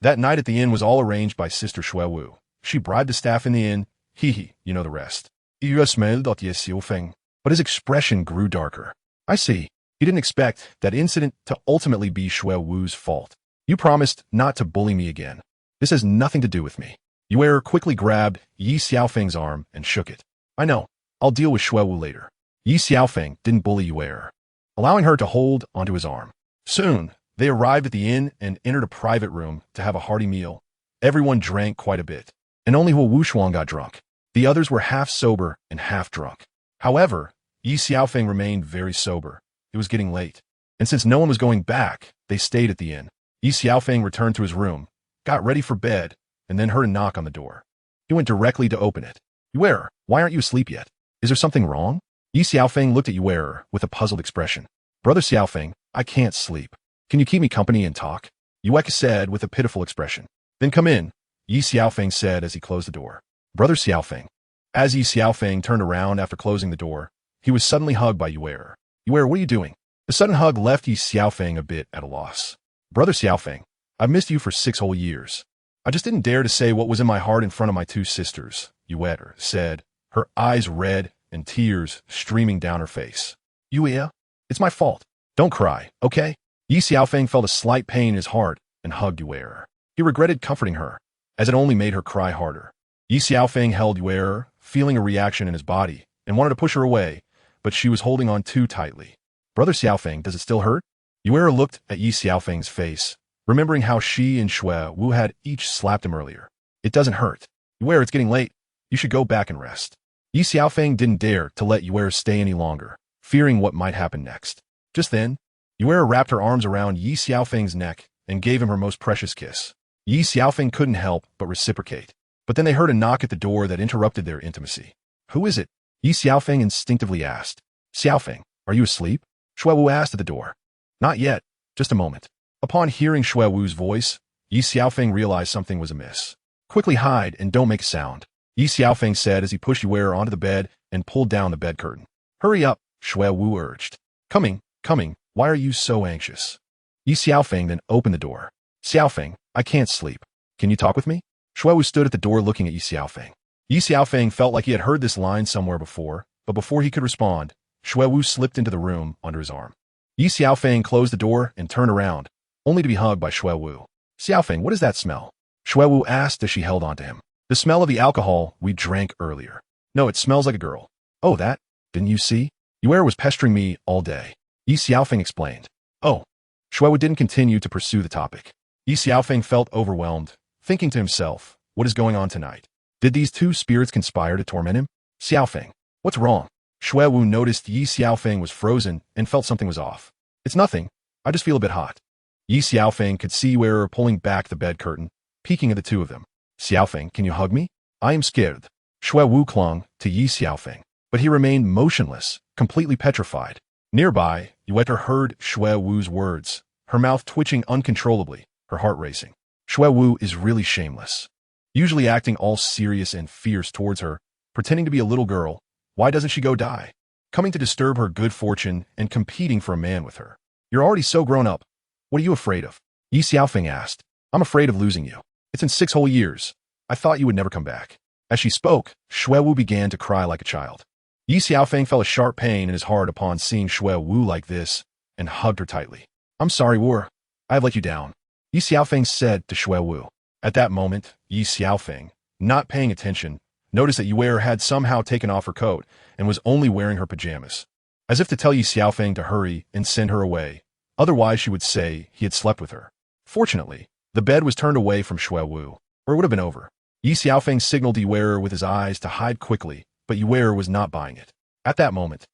That night at the inn was all arranged by Sister Xue Wu. She bribed the staff in the inn. Hee, you know the rest. Ye Xiaofeng. But his expression grew darker. I see. He didn't expect that incident to ultimately be Xue Wu's fault. You promised not to bully me again. This has nothing to do with me. Yue quickly grabbed Ye Xiaofeng's arm and shook it. I know. I'll deal with Xue Wu later. Ye Xiaofeng didn't bully Yue, allowing her to hold onto his arm. Soon, they arrived at the inn and entered a private room to have a hearty meal. Everyone drank quite a bit, and only Wu Wushuang got drunk. The others were half sober and half drunk. However, Ye Xiaofeng remained very sober. It was getting late, and since no one was going back, they stayed at the inn. Ye Xiaofeng returned to his room, got ready for bed, and then heard a knock on the door. He went directly to open it. Yue, why aren't you asleep yet? Is there something wrong? Ye Xiaofeng looked at Yue with a puzzled expression. Brother Xiaofeng, I can't sleep. Can you keep me company and talk? Yue said with a pitiful expression. Then come in, Ye Xiaofeng said as he closed the door. Brother Xiaofeng. As Ye Xiaofeng turned around after closing the door, he was suddenly hugged by Yue. Yue, what are you doing? The sudden hug left Ye Xiaofeng a bit at a loss. Brother Xiaofeng, I've missed you for 6 whole years. I just didn't dare to say what was in my heart in front of my 2 sisters, Yue said, her eyes red and tears streaming down her face. Yue, it's my fault. Don't cry, okay? Ye Xiaofeng felt a slight pain in his heart and hugged Yue. He regretted comforting her, as it only made her cry harder. Ye Xiaofeng held Yue, feeling a reaction in his body, and wanted to push her away, but she was holding on too tightly. Brother Xiaofeng, does it still hurt? Yue looked at Ye Xiaofeng's face, remembering how she and Xue Wu had each slapped him earlier. It doesn't hurt. Yue, it's getting late. You should go back and rest. Ye Xiaofeng didn't dare to let Yue stay any longer, fearing what might happen next. Just then, Yue wrapped her arms around Ye Xiaofeng's neck and gave him her most precious kiss. Ye Xiaofeng couldn't help but reciprocate. But then they heard a knock at the door that interrupted their intimacy. Who is it? Ye Xiaofeng instinctively asked. Xiaofeng, are you asleep? Xue Wu asked at the door. Not yet. Just a moment. Upon hearing Xue Wu's voice, Ye Xiaofeng realized something was amiss. Quickly hide and don't make a sound, Ye Xiaofeng said as he pushed Yue onto the bed and pulled down the bed curtain. Hurry up, Xue Wu urged. Coming. Why are you so anxious? Ye Xiaofeng then opened the door. Xiaofeng, I can't sleep. Can you talk with me? Xue Wu stood at the door looking at Ye Xiaofeng. Ye Xiaofeng felt like he had heard this line somewhere before, but before he could respond, Xue Wu slipped into the room under his arm. Ye Xiaofeng closed the door and turned around, only to be hugged by Xue Wu. Xiaofeng, what is that smell? Xue Wu asked as she held onto him. The smell of the alcohol we drank earlier. No, it smells like a girl. Oh, that? Didn't you see? Yue was pestering me all day. Ye Xiaofeng explained. Oh. Xue Wu didn't continue to pursue the topic. Ye Xiaofeng felt overwhelmed, thinking to himself, what is going on tonight? Did these 2 spirits conspire to torment him? Xiaofeng, what's wrong? Xue Wu noticed Ye Xiaofeng was frozen and felt something was off. It's nothing. I just feel a bit hot. Ye Xiaofeng could see Yue pulling back the bed curtain, peeking at the 2 of them. Xiaofeng, can you hug me? I am scared. Xue Wu clung to Ye Xiaofeng, but he remained motionless, completely petrified. Nearby, Yue heard Xue Wu's words, her mouth twitching uncontrollably, her heart racing. Xue Wu is really shameless. Usually acting all serious and fierce towards her, pretending to be a little girl, why doesn't she go die? Coming to disturb her good fortune and competing for a man with her. You're already so grown up. What are you afraid of? Ye Xiaofeng asked. I'm afraid of losing you. It's in 6 whole years. I thought you would never come back. As she spoke, Xue Wu began to cry like a child. Ye Xiaofeng felt a sharp pain in his heart upon seeing Xue Wu like this and hugged her tightly. I'm sorry, Wu. I have let you down, Ye Xiaofeng said to Xue Wu. At that moment, Ye Xiaofeng, not paying attention, noticed that Yue had somehow taken off her coat and was only wearing her pajamas, as if to tell Ye Xiaofeng to hurry and send her away, otherwise she would say he had slept with her. Fortunately, the bed was turned away from Xue Wu, or it would have been over. Ye Xiaofeng signaled Yue with his eyes to hide quickly, but Yue was not buying it. At that moment,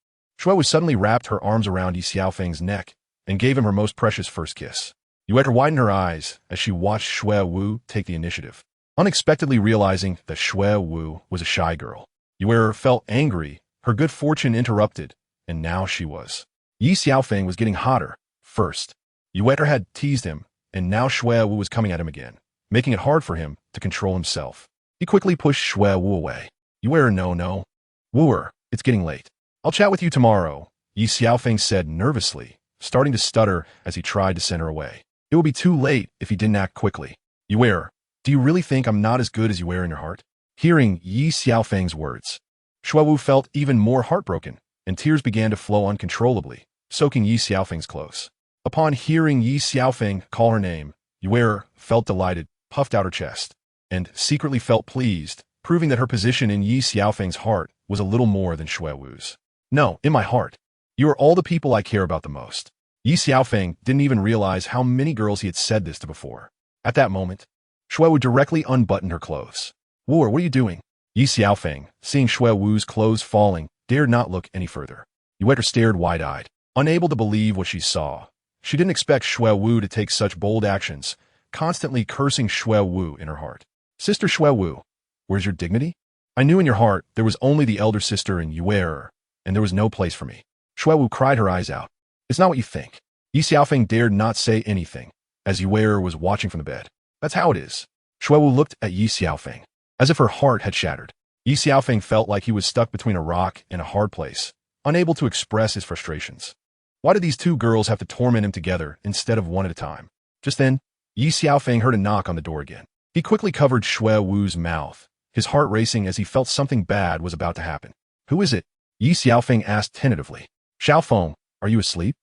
Xue Wu suddenly wrapped her arms around Ye Xiaofeng's neck and gave him her most precious first kiss. Yue widened her eyes as she watched Xue Wu take the initiative, unexpectedly realizing that Xue Wu was a shy girl. Yue felt angry, her good fortune interrupted, and now she was. Ye Xiaofeng was getting hotter. First, Yue had teased him, and now Xue Wu was coming at him again, making it hard for him to control himself. He quickly pushed Xue Wu away. Yue, no. Wu, it's getting late. I'll chat with you tomorrow, Ye Xiaofeng said nervously, starting to stutter as he tried to send her away. It will be too late if he didn't act quickly. Yue, do you really think I'm not as good as Yue in your heart? Hearing Ye Xiaofeng's words, Xue Wu felt even more heartbroken, and tears began to flow uncontrollably, soaking Ye Xiaofeng's clothes. Upon hearing Ye Xiaofeng call her name, Yue felt delighted, puffed out her chest, and secretly felt pleased, proving that her position in Ye Xiaofeng's heart was a little more than Xue Wu's. No, in my heart. You are all the people I care about the most. Ye Xiaofeng didn't even realize how many girls he had said this to before. At that moment, Xue Wu directly unbuttoned her clothes. Wu, what are you doing? Ye Xiaofeng, seeing Xue Wu's clothes falling, dared not look any further. Yue stared wide-eyed, unable to believe what she saw. She didn't expect Xue Wu to take such bold actions, constantly cursing Xue Wu in her heart. Sister Xue Wu, where's your dignity? I knew in your heart there was only the elder sister and Yue, and there was no place for me. Xue Wu cried her eyes out. It's not what you think. Ye Xiaofeng dared not say anything, as Yue was watching from the bed. That's how it is. Xue Wu looked at Ye Xiaofeng, as if her heart had shattered. Ye Xiaofeng felt like he was stuck between a rock and a hard place, unable to express his frustrations. Why did these two girls have to torment him together instead of one at a time? Just then, Ye Xiaofeng heard a knock on the door again. He quickly covered Xue Wu's mouth, his heart racing as he felt something bad was about to happen. Who is it? Ye Xiaofeng asked tentatively. Xiaofeng, are you asleep?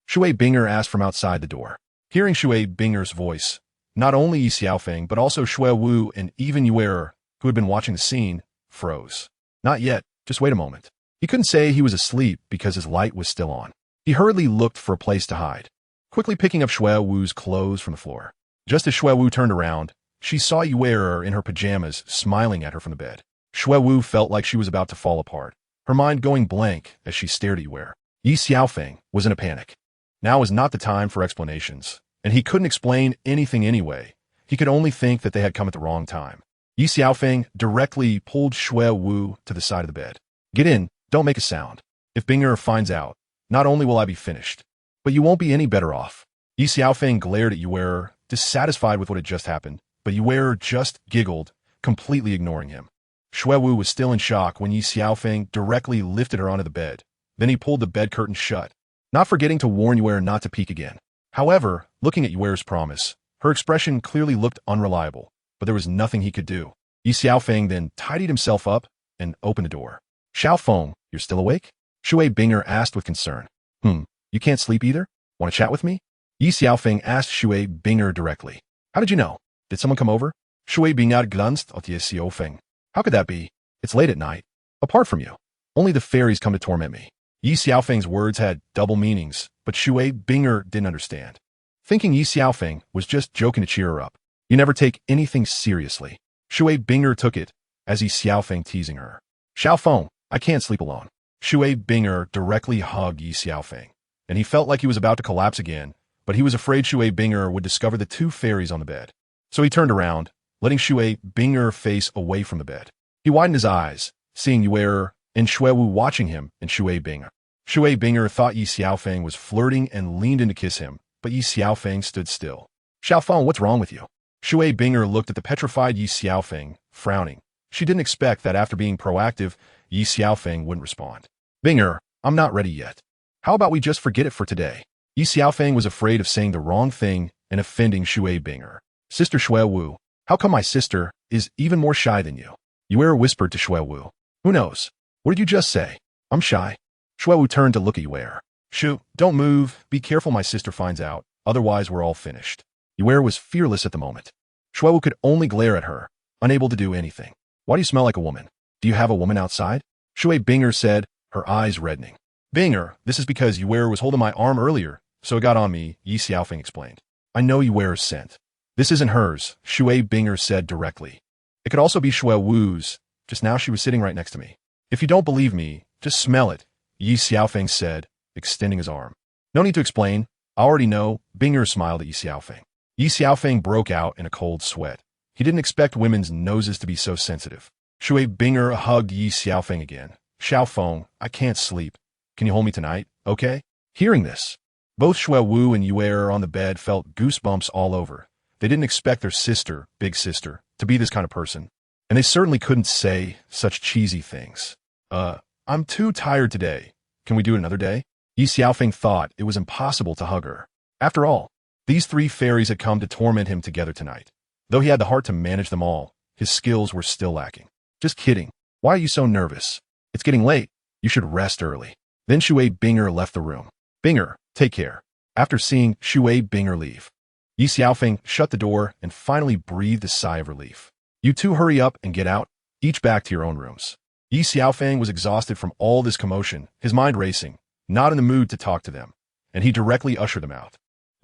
Xue Binger asked from outside the door. Hearing Xue Binger's voice, not only Ye Xiaofeng but also Xue Wu and even Yue, who had been watching the scene, froze. Not yet, just wait a moment. He couldn't say he was asleep because his light was still on. He hurriedly looked for a place to hide, quickly picking up Xue Wu's clothes from the floor. Just as Xue Wu turned around, she saw Yue in her pajamas smiling at her from the bed. Xue Wu felt like she was about to fall apart, her mind going blank as she stared at Yue. Ye Xiaofeng was in a panic. Now was not the time for explanations, and he couldn't explain anything anyway. He could only think that they had come at the wrong time. Ye Xiaofeng directly pulled Xue Wu to the side of the bed. Get in, don't make a sound. If Binger finds out, not only will I be finished, but you won't be any better off. Ye Xiaofeng glared at Yue, dissatisfied with what had just happened, but Yue just giggled, completely ignoring him. Xue Wu was still in shock when Ye Xiaofeng directly lifted her onto the bed. Then he pulled the bed curtain shut, not forgetting to warn Yue not to peek again. However, looking at Yue's promise, her expression clearly looked unreliable, but there was nothing he could do. Ye Xiaofeng then tidied himself up and opened the door. Xiaofeng, you're still awake? Xue Binger asked with concern. You can't sleep either? Want to chat with me? Ye Xiaofeng asked Xue Binger directly. How did you know? Did someone come over? Xue Binger glanced at Ye Xiaofeng. How could that be? It's late at night. Apart from you, only the fairies come to torment me. Ye Xiaofeng's words had double meanings, but Xue Binger didn't understand. Thinking Ye Xiaofeng was just joking to cheer her up. You never take anything seriously. Xue Binger took it as Ye Xiaofeng teasing her. Xiaofeng, I can't sleep alone. Xue Binger directly hugged Ye Xiaofeng, and he felt like he was about to collapse again, but he was afraid Xue Binger would discover the two fairies on the bed. So he turned around, letting Xue Binger face away from the bed. He widened his eyes, seeing Yue and Xue Wu watching him and Xue Binger. Xue Binger thought Ye Xiaofeng was flirting and leaned in to kiss him, but Ye Xiaofeng stood still. Xiaofeng, what's wrong with you? Xue Binger looked at the petrified Ye Xiaofeng, frowning. She didn't expect that after being proactive, Ye Xiaofeng wouldn't respond. Binger, I'm not ready yet. How about we just forget it for today? Ye Xiaofeng was afraid of saying the wrong thing and offending Xue Binger. Sister Xue Wu, how come my sister is even more shy than you? Yue whispered to Xue Wu. Who knows? What did you just say? I'm shy. Shuewu turned to look at Yue. Shu, don't move. Be careful my sister finds out. Otherwise, we're all finished. Yue was fearless at the moment. Shuewu could only glare at her, unable to do anything. Why do you smell like a woman? Do you have a woman outside? Shui Binger said, her eyes reddening. Binger, this is because Yue was holding my arm earlier, so it got on me, Ye Xiaofeng explained. I know Yue's scent. This isn't hers, Shui Binger said directly. It could also be Shui Wu's. Just now she was sitting right next to me. If you don't believe me, just smell it, Ye Xiaofeng said, extending his arm. No need to explain. I already know, Binger smiled at Ye Xiaofeng. Ye Xiaofeng broke out in a cold sweat. He didn't expect women's noses to be so sensitive. Shui Binger hugged Ye Xiaofeng again. Xiaofeng, I can't sleep. Can you hold me tonight, okay? Hearing this, both Shui Wu and Yue on the bed felt goosebumps all over. They didn't expect their sister, big sister, to be this kind of person. And they certainly couldn't say such cheesy things. I'm too tired today. Can we do it another day? Ye Xiaofeng thought it was impossible to hug her. After all, these three fairies had come to torment him together tonight. Though he had the heart to manage them all, his skills were still lacking. Just kidding. Why are you so nervous? It's getting late. You should rest early. Then Shui Binger left the room. Binger, take care. After seeing Shui Binger leave, Ye Xiaofeng shut the door and finally breathed a sigh of relief. You two hurry up and get out, each back to your own rooms. Ye Xiaofeng was exhausted from all this commotion, his mind racing, not in the mood to talk to them, and he directly ushered them out.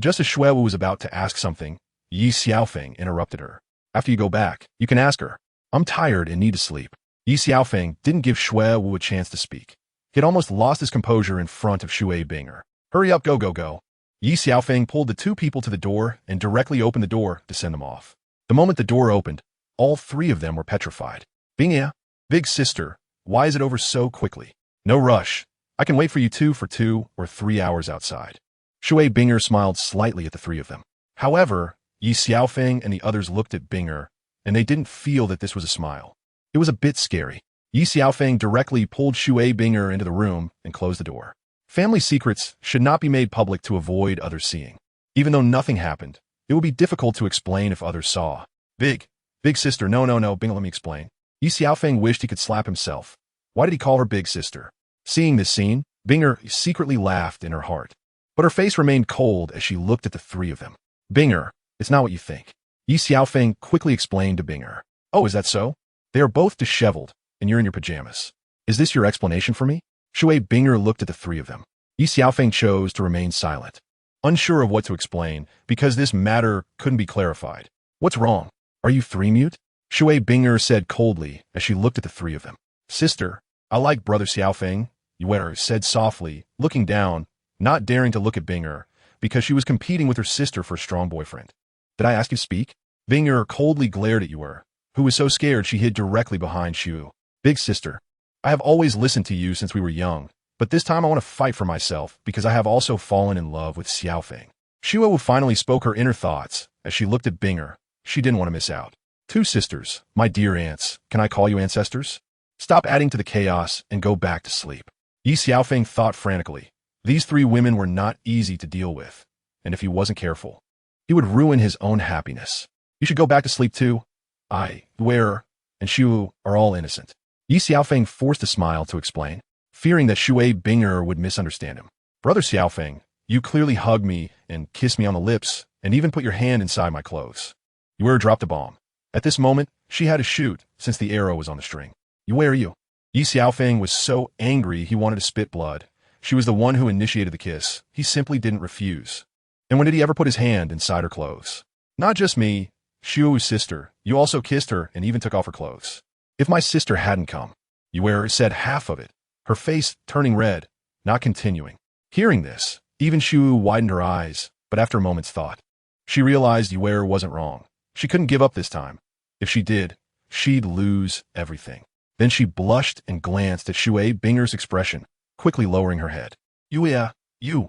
Just as Shui Wu was about to ask something, Ye Xiaofeng interrupted her. After you go back, you can ask her. I'm tired and need to sleep. Ye Xiaofeng didn't give Shui Wu a chance to speak. He had almost lost his composure in front of Shui Binger. Hurry up, go, go, go. Ye Xiaofeng pulled the two people to the door and directly opened the door to send them off. The moment the door opened, all three of them were petrified. Binger, big sister, why is it over so quickly? No rush. I can wait for you two for 2 or 3 hours outside. Shui Binger smiled slightly at the three of them. However, Ye Xiaofeng and the others looked at Binger, and they didn't feel that this was a smile. It was a bit scary. Ye Xiaofeng directly pulled Shui Binger into the room and closed the door. Family secrets should not be made public to avoid others seeing. Even though nothing happened, it would be difficult to explain if others saw. Big sister, no, Binger, let me explain. Ye Xiaofeng wished he could slap himself. Why did he call her big sister? Seeing this scene, Binger secretly laughed in her heart. But her face remained cold as she looked at the three of them. Binger, it's not what you think. Ye Xiaofeng quickly explained to Binger. Oh, is that so? They are both disheveled, and you're in your pajamas. Is this your explanation for me? Shui Binger looked at the three of them. Ye Xiaofeng chose to remain silent, unsure of what to explain, because this matter couldn't be clarified. What's wrong? Are you three mute? Shui Binger said coldly as she looked at the three of them. Sister, I like brother Xiaofeng, Yue said softly, looking down, not daring to look at Binger, because she was competing with her sister for a strong boyfriend. Did I ask you to speak? Binger coldly glared at Yue, who was so scared she hid directly behind Shu. Big sister, I have always listened to you since we were young, but this time I want to fight for myself because I have also fallen in love with Xiaofeng. Shuo finally spoke her inner thoughts as she looked at Binger. She didn't want to miss out. Two sisters, my dear aunts, can I call you ancestors? Stop adding to the chaos and go back to sleep. Ye Xiaofeng thought frantically. These three women were not easy to deal with, and if he wasn't careful, he would ruin his own happiness. You should go back to sleep too. I, Yue, and Shu are all innocent. Ye Xiaofeng forced a smile to explain, fearing that Shui Binger would misunderstand him. Brother Xiaofeng, you clearly hugged me and kissed me on the lips and even put your hand inside my clothes. Yue dropped a bomb. At this moment, she had to shoot since the arrow was on the string. Where are you? Ye Xiaofeng was so angry he wanted to spit blood. She was the one who initiated the kiss. He simply didn't refuse. And when did he ever put his hand inside her clothes? Not just me, Shu's sister. You also kissed her and even took off her clothes. If my sister hadn't come, Yue said half of it, her face turning red, not continuing. Hearing this, even Shu widened her eyes, but after a moment's thought, she realized Yue wasn't wrong. She couldn't give up this time. If she did, she'd lose everything. Then she blushed and glanced at Shui Binger's expression, quickly lowering her head. You.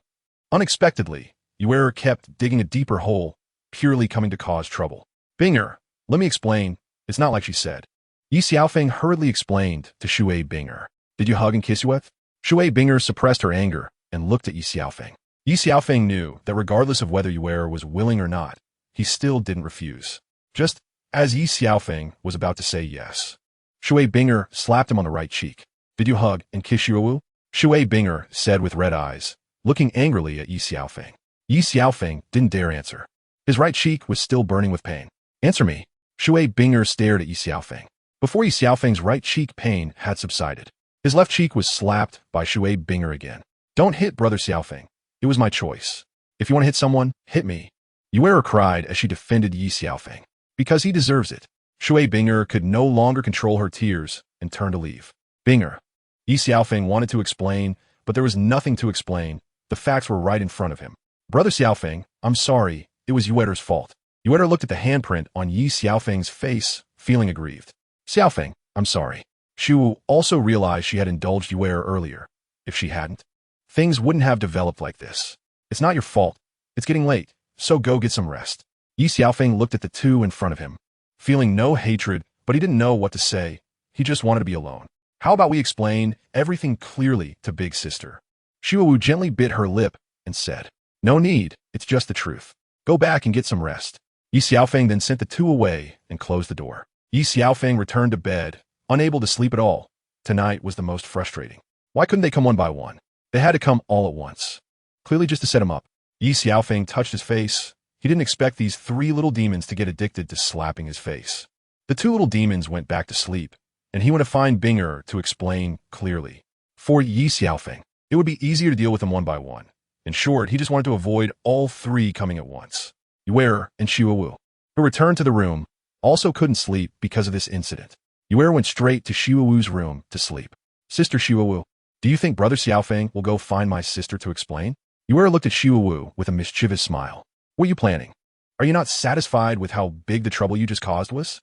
Unexpectedly, Yue kept digging a deeper hole, purely coming to cause trouble. Binger, let me explain. It's not like she said. Ye Xiaofeng hurriedly explained to Shui Binger. Did you hug and kiss Yue? Shui Binger suppressed her anger and looked at Ye Xiaofeng. Ye Xiaofeng knew that regardless of whether Yue was willing or not, he still didn't refuse. Just as Ye Xiaofeng was about to say yes, Shui Binger slapped him on the right cheek. Did you hug and kiss Xiaowu? Shui Binger said with red eyes, looking angrily at Ye Xiaofeng. Ye Xiaofeng didn't dare answer. His right cheek was still burning with pain. Answer me. Shui Binger stared at Ye Xiaofeng. Before Ye Xiaofeng's right cheek pain had subsided, his left cheek was slapped by Shui Binger again. Don't hit Brother Xiaofeng. It was my choice. If you want to hit someone, hit me. Yuera cried as she defended Ye Xiaofeng. Because he deserves it. Shui Binger could no longer control her tears and turned to leave. Binger. Ye Xiaofeng wanted to explain, but there was nothing to explain. The facts were right in front of him. Brother Xiaofeng, I'm sorry. It was Yuera's fault. Yuera looked at the handprint on Ye Xiaofeng's face, feeling aggrieved. Xiaofeng, I'm sorry. Shu also realized she had indulged Yuera earlier. If she hadn't, things wouldn't have developed like this. It's not your fault. It's getting late, so go get some rest. Ye Xiaofeng looked at the two in front of him, feeling no hatred, but he didn't know what to say. He just wanted to be alone. How about we explain everything clearly to Big Sister? Xiaowu gently bit her lip and said, No need, it's just the truth. Go back and get some rest. Ye Xiaofeng then sent the two away and closed the door. Ye Xiaofeng returned to bed, unable to sleep at all. Tonight was the most frustrating. Why couldn't they come one by one? They had to come all at once. Clearly just to set him up. Ye Xiaofeng touched his face. He didn't expect these three little demons to get addicted to slapping his face. The two little demons went back to sleep, and he went to find Binger to explain clearly. For Ye Xiaofeng, it would be easier to deal with them one by one. In short, he just wanted to avoid all three coming at once. Yuera and Xiaowu, who returned to the room, also couldn't sleep because of this incident. Yuera went straight to Xiaowu's room to sleep. Sister Xiaowu, do you think Brother Xiaofeng will go find my sister to explain? Yuera looked at Xiaowu with a mischievous smile. What are you planning? Are you not satisfied with how big the trouble you just caused was?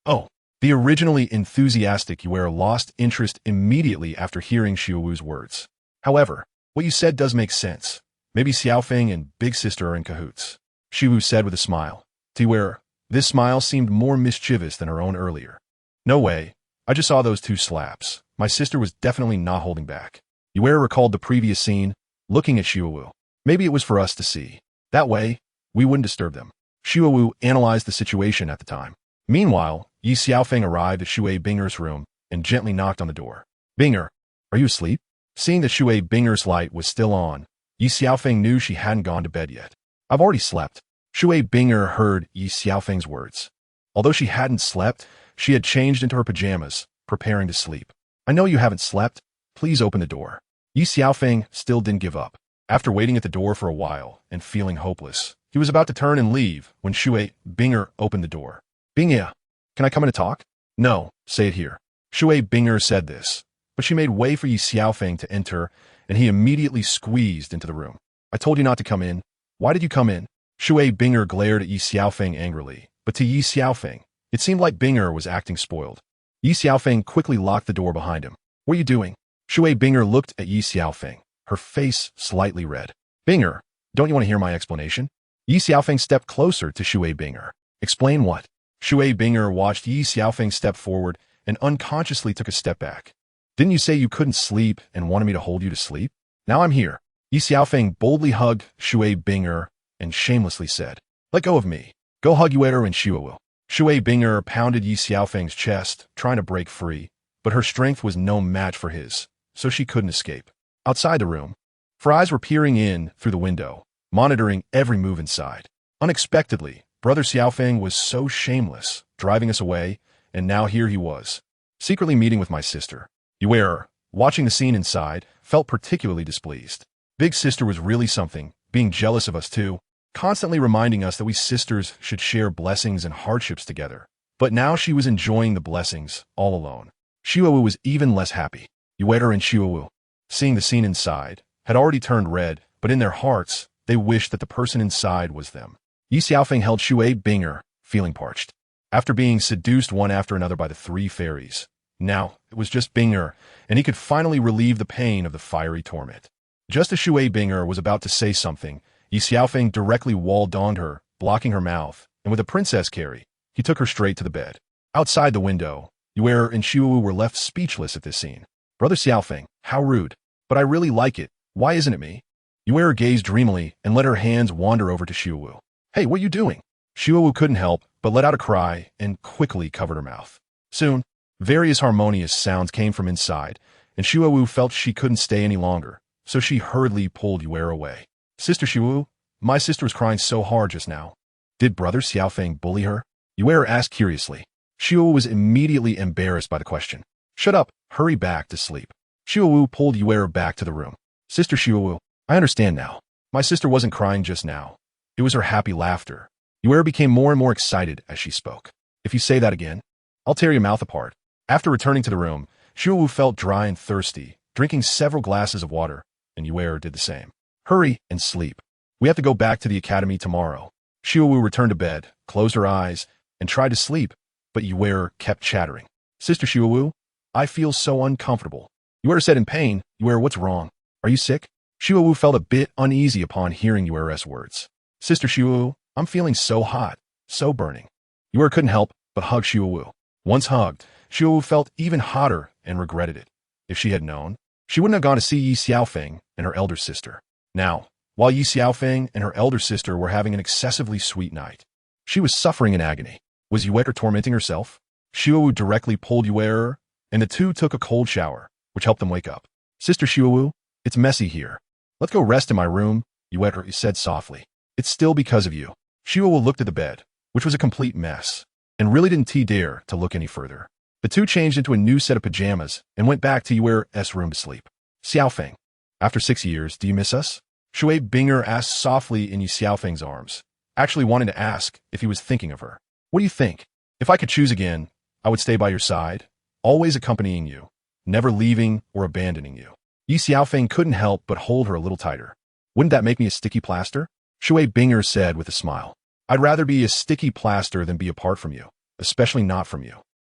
Oh, the originally enthusiastic Yuera lost interest immediately after hearing Xiaowu's words. However, what you said does make sense. Maybe Xiaofeng and Big Sister are in cahoots. Xiaowu said with a smile. To Yuera, this smile seemed more mischievous than her own earlier. No way. I just saw those two slaps. My sister was definitely not holding back. Yuera recalled the previous scene, looking at Xiaowu. Maybe it was for us to see. That way, we wouldn't disturb them. Xiaowu analyzed the situation at the time. Meanwhile, Ye Xiaofeng arrived at Shui Binger's room and gently knocked on the door. Binger, are you asleep? Seeing that Shui Binger's light was still on, Ye Xiaofeng knew she hadn't gone to bed yet. I've already slept. Shui Binger heard Ye Xiaofeng's words. Although she hadn't slept, she had changed into her pajamas, preparing to sleep. I know you haven't slept. Please open the door. Ye Xiaofeng still didn't give up. After waiting at the door for a while and feeling hopeless, he was about to turn and leave when Shui Binger opened the door. Binger, can I come in to talk? No, say it here. Shui Binger said this, but she made way for Ye Xiaofeng to enter, and he immediately squeezed into the room. I told you not to come in. Why did you come in? Shui Binger glared at Ye Xiaofeng angrily, but to Ye Xiaofeng, it seemed like Binger was acting spoiled. Ye Xiaofeng quickly locked the door behind him. What are you doing? Shui Binger looked at Ye Xiaofeng, her face slightly red. Binger, don't you want to hear my explanation? Ye Xiaofeng stepped closer to Shui Binger. Explain what? Shui Binger watched Ye Xiaofeng step forward and unconsciously took a step back. Didn't you say you couldn't sleep and wanted me to hold you to sleep? Now I'm here. Ye Xiaofeng boldly hugged Shui Binger and shamelessly said, Let go of me. Go hug Yuera and Xiaowu. Shui Binger pounded Ye Xiaofeng's chest, trying to break free, but her strength was no match for his, so she couldn't escape. Outside the room, her eyes were peering in through the window, monitoring every move inside. Unexpectedly, Brother Xiaofeng was so shameless, driving us away, and now here he was, secretly meeting with my sister. Yuera, watching the scene inside, felt particularly displeased. Big Sister was really something, being jealous of us too, constantly reminding us that we sisters should share blessings and hardships together. But now she was enjoying the blessings, all alone. Xiaowu was even less happy. Yuera and Xiaowu, seeing the scene inside, had already turned red, but in their hearts, they wished that the person inside was them. Ye Xiaofeng held Shui Binger, feeling parched. After being seduced one after another by the three fairies, now it was just Binger, and he could finally relieve the pain of the fiery torment. Just as Shui Binger was about to say something, Ye Xiaofeng directly wall-donged her, blocking her mouth, and with a princess carry, he took her straight to the bed. Outside the window, Yuera and Xiaowu were left speechless at this scene. Brother Xiaofeng, how rude. But I really like it. Why isn't it me? Yuera gazed dreamily and let her hands wander over to Xiaowu. Hey, what are you doing? Xiaowu couldn't help but let out a cry and quickly covered her mouth. Soon, Various harmonious sounds came from inside, and Shuowu felt she couldn't stay any longer, so she hurriedly pulled Ye away. Sister Shuowu, my sister was crying so hard just now. Did Brother Xiaofeng bully her? Ye asked curiously. Shuowu was immediately embarrassed by the question. Shut up, hurry back to sleep. Shuowu pulled Ye back to the room. Sister Shuowu, I understand now. My sister wasn't crying just now. It was her happy laughter. Ye became more and more excited as she spoke. If you say that again, I'll tear your mouth apart. After returning to the room, Shuowu felt dry and thirsty, drinking several glasses of water, and Ye did the same. Hurry and sleep. We have to go back to the academy tomorrow. Shuowu returned to bed, closed her eyes, and tried to sleep, but Ye kept chattering. Sister Shuowu, I feel so uncomfortable. Ye said in pain. Ye, what's wrong? Are you sick? Shuowu felt a bit uneasy upon hearing Ye's words. Sister Shuowu, I'm feeling so hot, so burning. Ye couldn't help but hug Shuowu. Once hugged, Shuowu felt even hotter and regretted it. If she had known, she wouldn't have gone to see Ye Xiaofeng and her elder sister. Now, while Ye Xiaofeng and her elder sister were having an excessively sweet night, she was suffering in agony. Was Ye tormenting herself? Shuowu directly pulled Ye, and the two took a cold shower, which helped them wake up. Sister Shuowu, it's messy here. Let's go rest in my room, Ye said softly. It's still because of you. Shuowu looked at the bed, which was a complete mess, and really didn't dare to look any further. The two changed into a new set of pajamas and went back to Ye's room to sleep. Xiaofeng, after 6 years, do you miss us? Shui Binger asked softly in Ye Xiaofeng's arms, actually wanting to ask if he was thinking of her. What do you think? If I could choose again, I would stay by your side, always accompanying you, never leaving or abandoning you. Ye Xiaofeng couldn't help but hold her a little tighter. Wouldn't that make me a sticky plaster? Shui Binger said with a smile. I'd rather be a sticky plaster than be apart from you, especially not from you.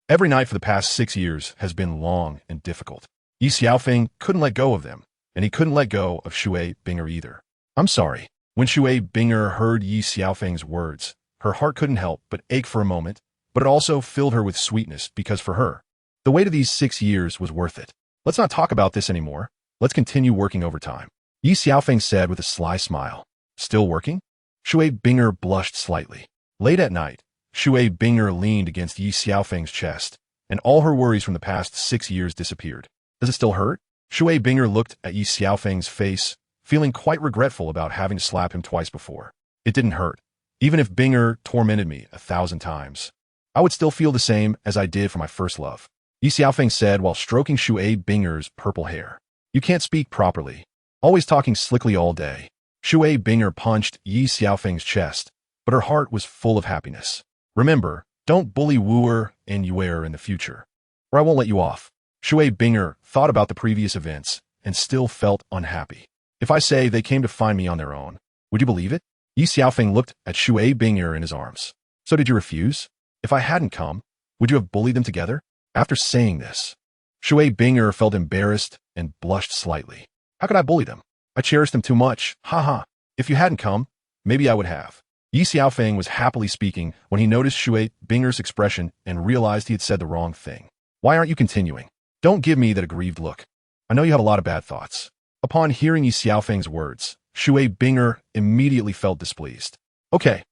Every night for the past 6 years has been long and difficult. Ye Xiaofeng couldn't let go of them, and he couldn't let go of Shui Binger either. I'm sorry. When Shui Binger heard Ye Xiaofeng's words, her heart couldn't help but ache for a moment, but it also filled her with sweetness because for her, the wait of these 6 years was worth it. Let's not talk about this anymore. Let's continue working overtime. Ye Xiaofeng said with a sly smile. Still working? Shui Binger blushed slightly. Late at night, Shui Binger leaned against Ye Xiaofeng's chest, and all her worries from the past 6 years disappeared. Does it still hurt? Shui Binger looked at Ye Xiaofeng's face, feeling quite regretful about having to slap him twice before. It didn't hurt. Even if Binger tormented me 1,000 times, I would still feel the same as I did for my first love. Ye Xiaofeng said while stroking Shui Binger's purple hair. You can't speak properly. Always talking slickly all day. Shui Binger punched Ye Xiaofeng's chest, but her heart was full of happiness. Remember, don't bully Wooer and Yuer in the future, or I won't let you off. Shui Binger thought about the previous events and still felt unhappy. If I say they came to find me on their own, would you believe it? Ye Xiaofeng looked at Shui Binger in his arms. So did you refuse? If I hadn't come, would you have bullied them together? After saying this, Shui Binger felt embarrassed and blushed slightly. How could I bully them? I cherished them too much. Ha. If you hadn't come, maybe I would have. Ye Xiaofeng was happily speaking when he noticed Shui Binger's expression and realized he had said the wrong thing. Why aren't you continuing? Don't give me that aggrieved look. I know you have a lot of bad thoughts. Upon hearing Ye Xiaofeng's words, Shui Binger immediately felt displeased. Okay,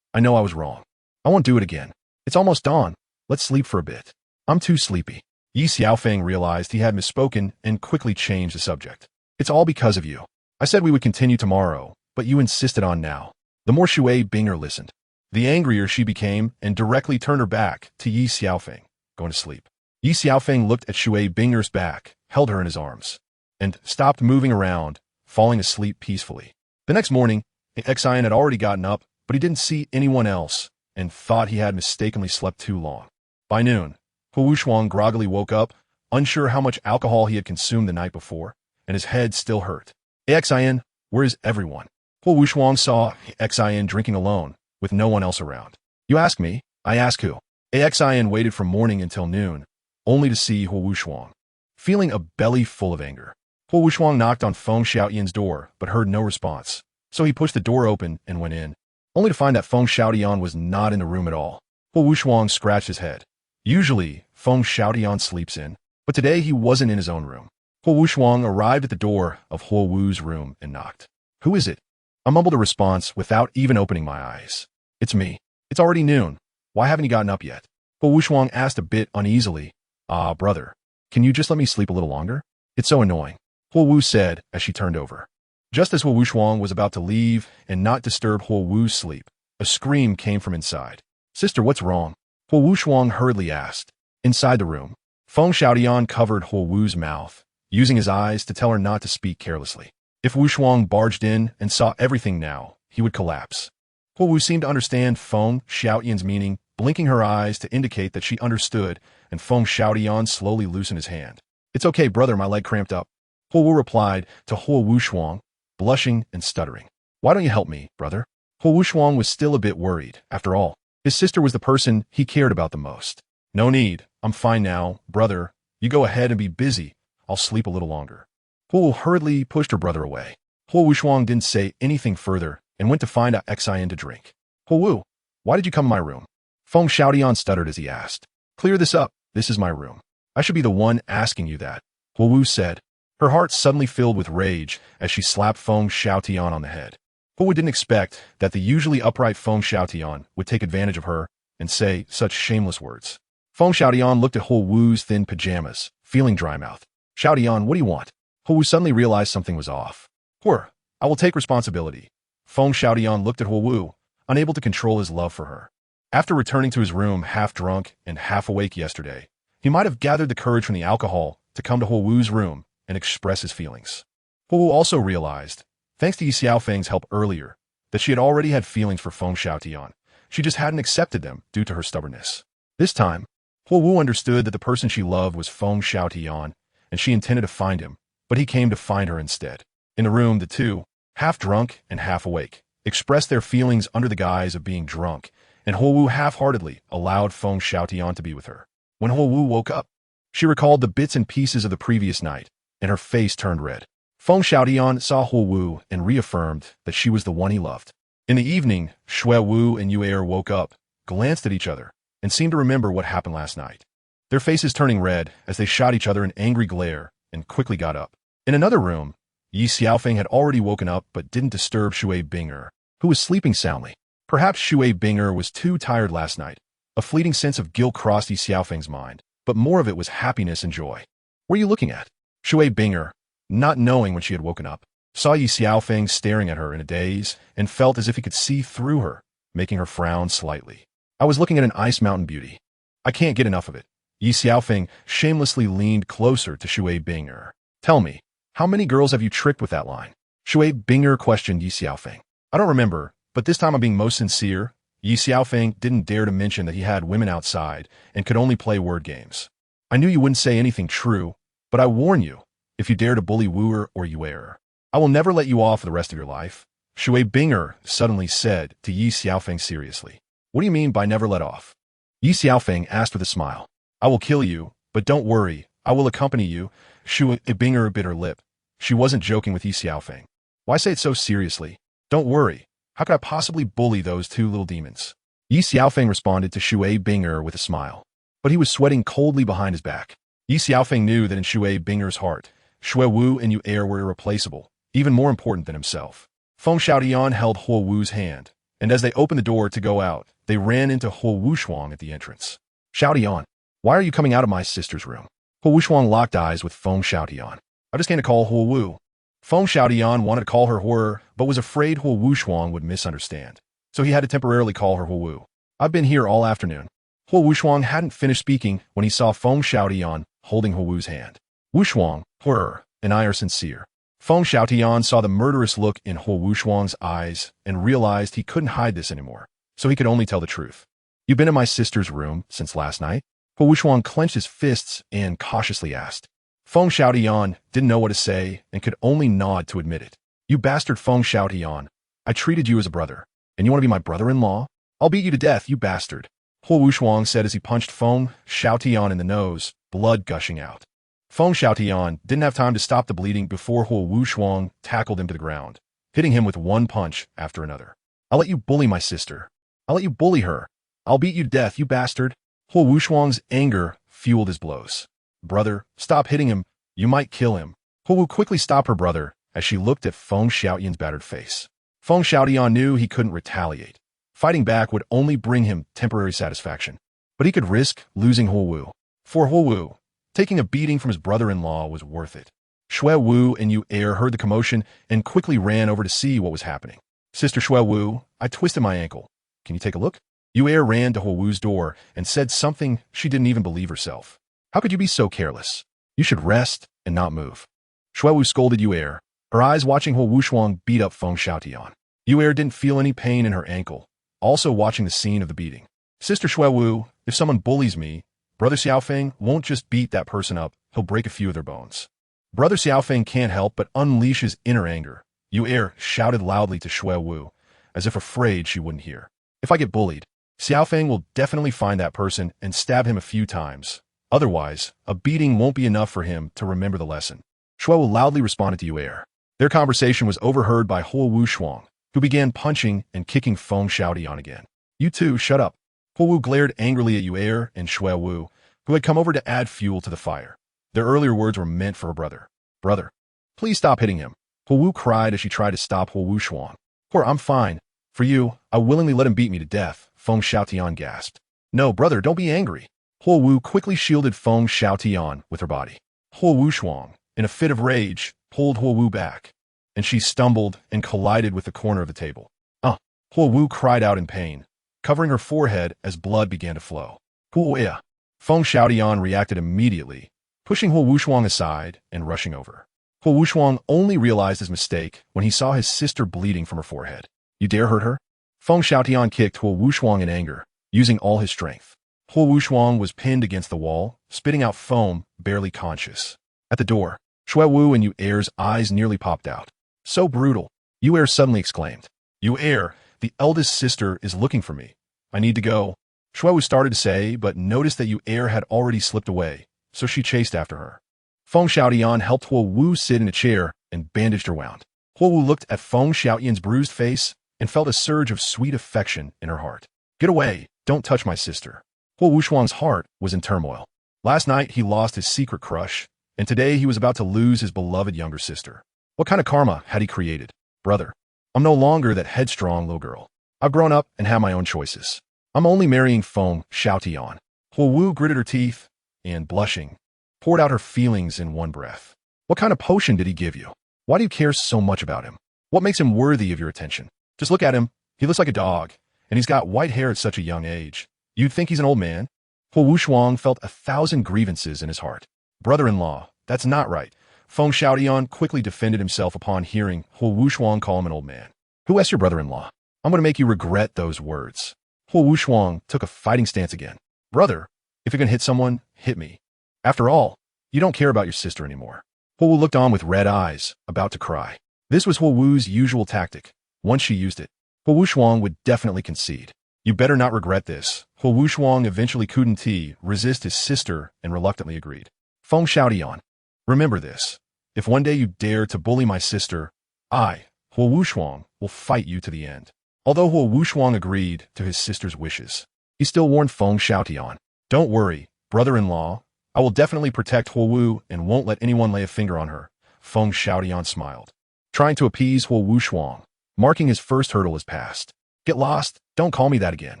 I know I was wrong. I won't do it again. It's almost dawn. Let's sleep for a bit. I'm too sleepy. Ye Xiaofeng realized he had misspoken and quickly changed the subject. It's all because of you. I said we would continue tomorrow, but you insisted on now. The more Shui Binger listened, the angrier she became and directly turned her back to Ye Xiaofeng, going to sleep. Ye Xiaofeng looked at Shui Binger's back, held her in his arms, and stopped moving around, falling asleep peacefully. The next morning, Xian had already gotten up, but he didn't see anyone else and thought he had mistakenly slept too long. By noon, Wuxuang groggily woke up, unsure how much alcohol he had consumed the night before, and his head still hurt. Xian, where is everyone? Wuxuang saw Xian drinking alone, with no one else around. You ask me, I ask who? Xian waited from morning until noon, only to see Wuxuang, feeling a belly full of anger. Wuxuang knocked on Feng Xiaotian's door, but heard no response, so he pushed the door open and went in, only to find that Feng Xiaotian was not in the room at all. Wuxuang scratched his head. Usually, Feng Xiaotian sleeps in, but today he wasn't in his own room. Wuxuang arrived at the door of Huo Wu's room and knocked. Who is it? I mumbled a response without even opening my eyes. It's me. It's already noon. Why haven't you gotten up yet? Huo Wuxuang asked a bit uneasily. Ah, brother, can you just let me sleep a little longer? It's so annoying, Huo Wu said as she turned over. Just as Huo Wuxuang was about to leave and not disturb Huo Wu's sleep, a scream came from inside. Sister, what's wrong? Huo Wuxuang hurriedly asked. Inside the room, Feng Xiaotian covered Huo Wu's mouth, using his eyes to tell her not to speak carelessly. If Wuxuang barged in and saw everything now, he would collapse. Huo Wu seemed to understand Feng Xiaotian's meaning, blinking her eyes to indicate that she understood, and Feng Xiaotian slowly loosened his hand. It's okay, brother, my leg cramped up. Huo Wu replied to Huo Wuxuang, blushing and stuttering. Why don't you help me, brother? Huo Wuxuang was still a bit worried. After all, his sister was the person he cared about the most. No need. I'm fine now, brother. You go ahead and be busy. I'll sleep a little longer. Huo Wu hurriedly pushed her brother away. Huo Wuxuang didn't say anything further and went to find a Xian to drink. Huo Wu, why did you come to my room? Feng Xiaotian stuttered as he asked. Clear this up. This is my room. I should be the one asking you that, Huo Wu said. Her heart suddenly filled with rage as she slapped Feng Xiaotian on the head. Huo Wu didn't expect that the usually upright Feng Xiaotian would take advantage of her and say such shameless words. Feng Xiaotian looked at Huo Wu's thin pajamas, feeling dry-mouthed. Xiaotian, what do you want? Huo Wu suddenly realized something was off. I will take responsibility. Feng Xiaotian looked at Huo Wu, unable to control his love for her. After returning to his room half-drunk and half-awake yesterday, he might have gathered the courage from the alcohol to come to Huo Wu's room and express his feelings. Huo Wu also realized, thanks to Ye Xiaofeng's help earlier, that she had already had feelings for Feng Xiaotian. She just hadn't accepted them due to her stubbornness. This time, Huo Wu understood that the person she loved was Feng Xiaotian, and she intended to find him, but he came to find her instead. In the room, the two, half-drunk and half-awake, expressed their feelings under the guise of being drunk, and Huo Wu half-heartedly allowed Feng Xiaotian to be with her. When Huo Wu woke up, she recalled the bits and pieces of the previous night, and her face turned red. Feng Xiaotian saw Huo Wu and reaffirmed that she was the one he loved. In the evening, Shui Wu and Heir woke up, glanced at each other, and seemed to remember what happened last night. Their faces turning red as they shot each other an angry glare and quickly got up. In another room, Ye Xiaofeng had already woken up but didn't disturb Shui Binger, who was sleeping soundly. Perhaps Shui Binger was too tired last night. A fleeting sense of guilt crossed Ye Xiaofeng's mind, but more of it was happiness and joy. What are you looking at? Shui Binger, not knowing when she had woken up, saw Ye Xiaofeng staring at her in a daze and felt as if he could see through her, making her frown slightly. I was looking at an ice mountain beauty. I can't get enough of it. Ye Xiaofeng shamelessly leaned closer to Shui Binger. Tell me, how many girls have you tricked with that line? Shui Binger questioned Ye Xiaofeng. I don't remember, but this time I'm being most sincere. Ye Xiaofeng didn't dare to mention that he had women outside and could only play word games. I knew you wouldn't say anything true, but I warn you, if you dare to bully Wooer or Heir, I will never let you off for the rest of your life. Shui Binger suddenly said to Ye Xiaofeng seriously. What do you mean by never let off? Ye Xiaofeng asked with a smile. I will kill you, but don't worry, I will accompany you. Shui Binger bit her lip. She wasn't joking with Ye Xiaofeng. Why say it so seriously? Don't worry. How could I possibly bully those two little demons? Ye Xiaofeng responded to Shui Binger with a smile. But he was sweating coldly behind his back. Ye Xiaofeng knew that in Shui Binger's heart, Shui Wu and Heir were irreplaceable, even more important than himself. Feng Xiaotian held Huo Wu's hand, and as they opened the door to go out, they ran into Huo Wuxuang at the entrance. Xiaotian, why are you coming out of my sister's room? Huo Wuxuang locked eyes with Feng Xiaotian. I just came to call Huo Wu. Feng Xiaotian wanted to call her horror, but was afraid Huo Wuxuang would misunderstand, so he had to temporarily call her Huo Wu. I've been here all afternoon. Huo Wuxuang hadn't finished speaking when he saw Feng Xiaotian holding Huo Wu's hand. Wuxuang, horror, and I are sincere. Feng Xiaotian saw the murderous look in Huo Wuxuang's eyes and realized he couldn't hide this anymore, so he could only tell the truth. You've been in my sister's room since last night? Huo Wuxuang clenched his fists and cautiously asked. Feng Xiaotian didn't know what to say and could only nod to admit it. You bastard Feng Xiaotian. I treated you as a brother, and you want to be my brother-in-law? I'll beat you to death, you bastard. Huo Wuxuang said as he punched Feng Xiaotian in the nose, blood gushing out. Feng Xiaotian didn't have time to stop the bleeding before Huo Wuxuang tackled him to the ground, hitting him with one punch after another. I'll let you bully my sister. I'll let you bully her. I'll beat you to death, you bastard. Huo Wuxuang's anger fueled his blows. Brother, stop hitting him. You might kill him. Huo Wu quickly stopped her brother as she looked at Feng Xiaotian's battered face. Feng Xiaotian knew he couldn't retaliate. Fighting back would only bring him temporary satisfaction. but he could risk losing Huo Wu. For Huo Wu, taking a beating from his brother-in-law was worth it. Shui Wu and Ye Xiaofeng heard the commotion and quickly ran over to see what was happening. Sister Shui Wu, I twisted my ankle. Can you take a look? Ye Xiaofeng ran to Huo Wu's door and said something she didn't even believe herself. How could you be so careless? You should rest and not move. Shui Wu scolded Ye Xiaofeng, her eyes watching Huo Wuxuang beat up Feng Xiaotian. Ye Xiaofeng didn't feel any pain in her ankle, also watching the scene of the beating. Sister Shui Wu, if someone bullies me, Brother Xiaofeng won't just beat that person up, he'll break a few of their bones. Brother Xiaofeng can't help but unleash his inner anger. Ye Xiaofeng shouted loudly to Shui Wu, as if afraid she wouldn't hear. If I get bullied, Xiaofeng will definitely find that person and stab him a few times. Otherwise, a beating won't be enough for him to remember the lesson. Shui Wu loudly responded to Ye Xiaofeng. Their conversation was overheard by Huo Wuxuang, who began punching and kicking Feng Xiaotian again. You two, shut up. Huo Wu glared angrily at Ye Xiaofeng and Shui Wu, who had come over to add fuel to the fire. Their earlier words were meant for her brother. Brother, please stop hitting him. Huo Wu cried as she tried to stop Huo Wuxuang. I'm fine. For you, I willingly let him beat me to death, Feng Xiaotian gasped. No, brother, don't be angry. Huo Wu quickly shielded Feng Xiaotian with her body. Huo Wuxuang, in a fit of rage, pulled Huo Wu back, and she stumbled and collided with the corner of the table. Huo Wu cried out in pain, covering her forehead as blood began to flow. Huo. Feng Xiaotian reacted immediately, pushing Huo Wuxuang aside and rushing over. Huo Wuxuang only realized his mistake when he saw his sister bleeding from her forehead. You dare hurt her? Feng Xiaotian kicked Huo Wuxuang in anger, using all his strength. Huo Wuxuang was pinned against the wall, spitting out foam, barely conscious. At the door, Shui Wu and Ye Xiaofeng's eyes nearly popped out. So brutal, Ye Xiaofeng suddenly exclaimed. Ye Xiaofeng, the eldest sister is looking for me. I need to go. Shui Wu started to say, but noticed that Ye Xiaofeng had already slipped away, so she chased after her. Feng Xiaotian helped Huo Wu sit in a chair and bandaged her wound. Huo Wu looked at Feng Xiaotian's bruised face and felt a surge of sweet affection in her heart. Get away, don't touch my sister. Huo Wuxuang's heart was in turmoil. Last night he lost his secret crush, and today he was about to lose his beloved younger sister. What kind of karma had he created? Brother, I'm no longer that headstrong little girl. I've grown up and have my own choices. I'm only marrying Feng Xiaotian. Huo Wu gritted her teeth and, blushing, poured out her feelings in one breath. What kind of potion did he give you? Why do you care so much about him? What makes him worthy of your attention? Just look at him. He looks like a dog, and he's got white hair at such a young age. You'd think he's an old man. Huo Wuxuang felt 1,000 grievances in his heart. Brother-in-law, that's not right. Feng Xiaotian quickly defended himself upon hearing Huo Wuxuang call him an old man. Who asked your brother-in-law? I'm going to make you regret those words. Huo Wuxuang took a fighting stance again. Brother, if you're going to hit someone, hit me. After all, you don't care about your sister anymore. Huo Wu looked on with red eyes, about to cry. This was Huo Wu's usual tactic. Once she used it, Huo Wuxuang would definitely concede. You better not regret this. Huo Wuxuang eventually couldn't resist his sister and reluctantly agreed. Feng Xiaotian, remember this. If one day you dare to bully my sister, I, Huo Wuxuang, will fight you to the end. Although Huo Wuxuang agreed to his sister's wishes, he still warned Feng Xiaotian. Don't worry, brother-in-law. I will definitely protect Huo Wu and won't let anyone lay a finger on her. Feng Xiaotian smiled, trying to appease Huo Wuxuang, marking his first hurdle as passed. Get lost, don't call me that again.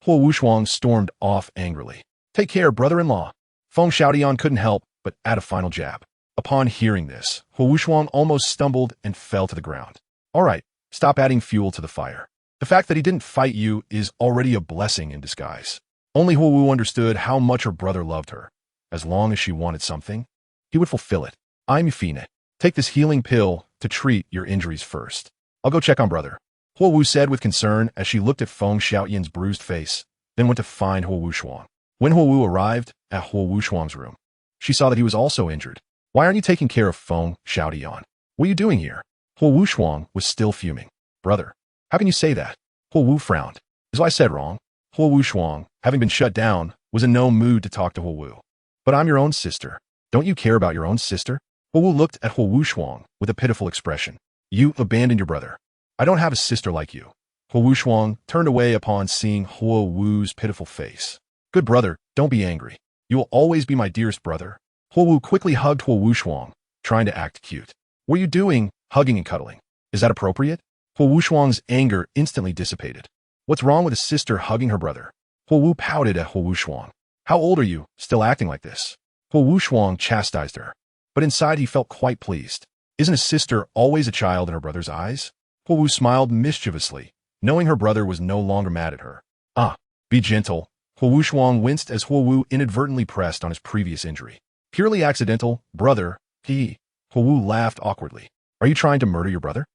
Huo Wuxuang stormed off angrily. Take care, brother-in-law. Feng Xiaotian couldn't help but add a final jab. Upon hearing this, Huo Wuxuang almost stumbled and fell to the ground. All right, stop adding fuel to the fire. The fact that he didn't fight you is already a blessing in disguise. Only Huo Wu understood how much her brother loved her. As long as she wanted something, he would fulfill it. I'm Yufine. Take this healing pill to treat your injuries first. I'll go check on brother. Huo Wu said with concern as she looked at Feng Xiaotian's bruised face, then went to find Huo Wuxuang. When Huo Wu arrived at Huo Wuxuang's room, she saw that he was also injured. Why aren't you taking care of Feng Xiaotian? What are you doing here? Huo Wuxuang was still fuming. Brother, how can you say that? Huo Wu frowned. Is what I said wrong? Huo Wuxuang, having been shut down, was in no mood to talk to Huo Wu. But I'm your own sister. Don't you care about your own sister? Huo Wu looked at Huo Wuxuang with a pitiful expression. You abandoned your brother. I don't have a sister like you. Huo Wuxuang turned away upon seeing Huo Wu's pitiful face. Good brother, don't be angry. You will always be my dearest brother. Huo Wu quickly hugged Huo Wuxuang, trying to act cute. What are you doing, hugging and cuddling? Is that appropriate? Huo Wuxuang's anger instantly dissipated. What's wrong with a sister hugging her brother? Huo pouted at Huo Shuang. How old are you, still acting like this? Huo Shuang chastised her. But inside he felt quite pleased. Isn't his sister always a child in her brother's eyes? Huo smiled mischievously, knowing her brother was no longer mad at her. Ah, be gentle. Huo Shuang winced as Huo inadvertently pressed on his previous injury. Purely accidental, brother, he. Huo laughed awkwardly. Are you trying to murder your brother?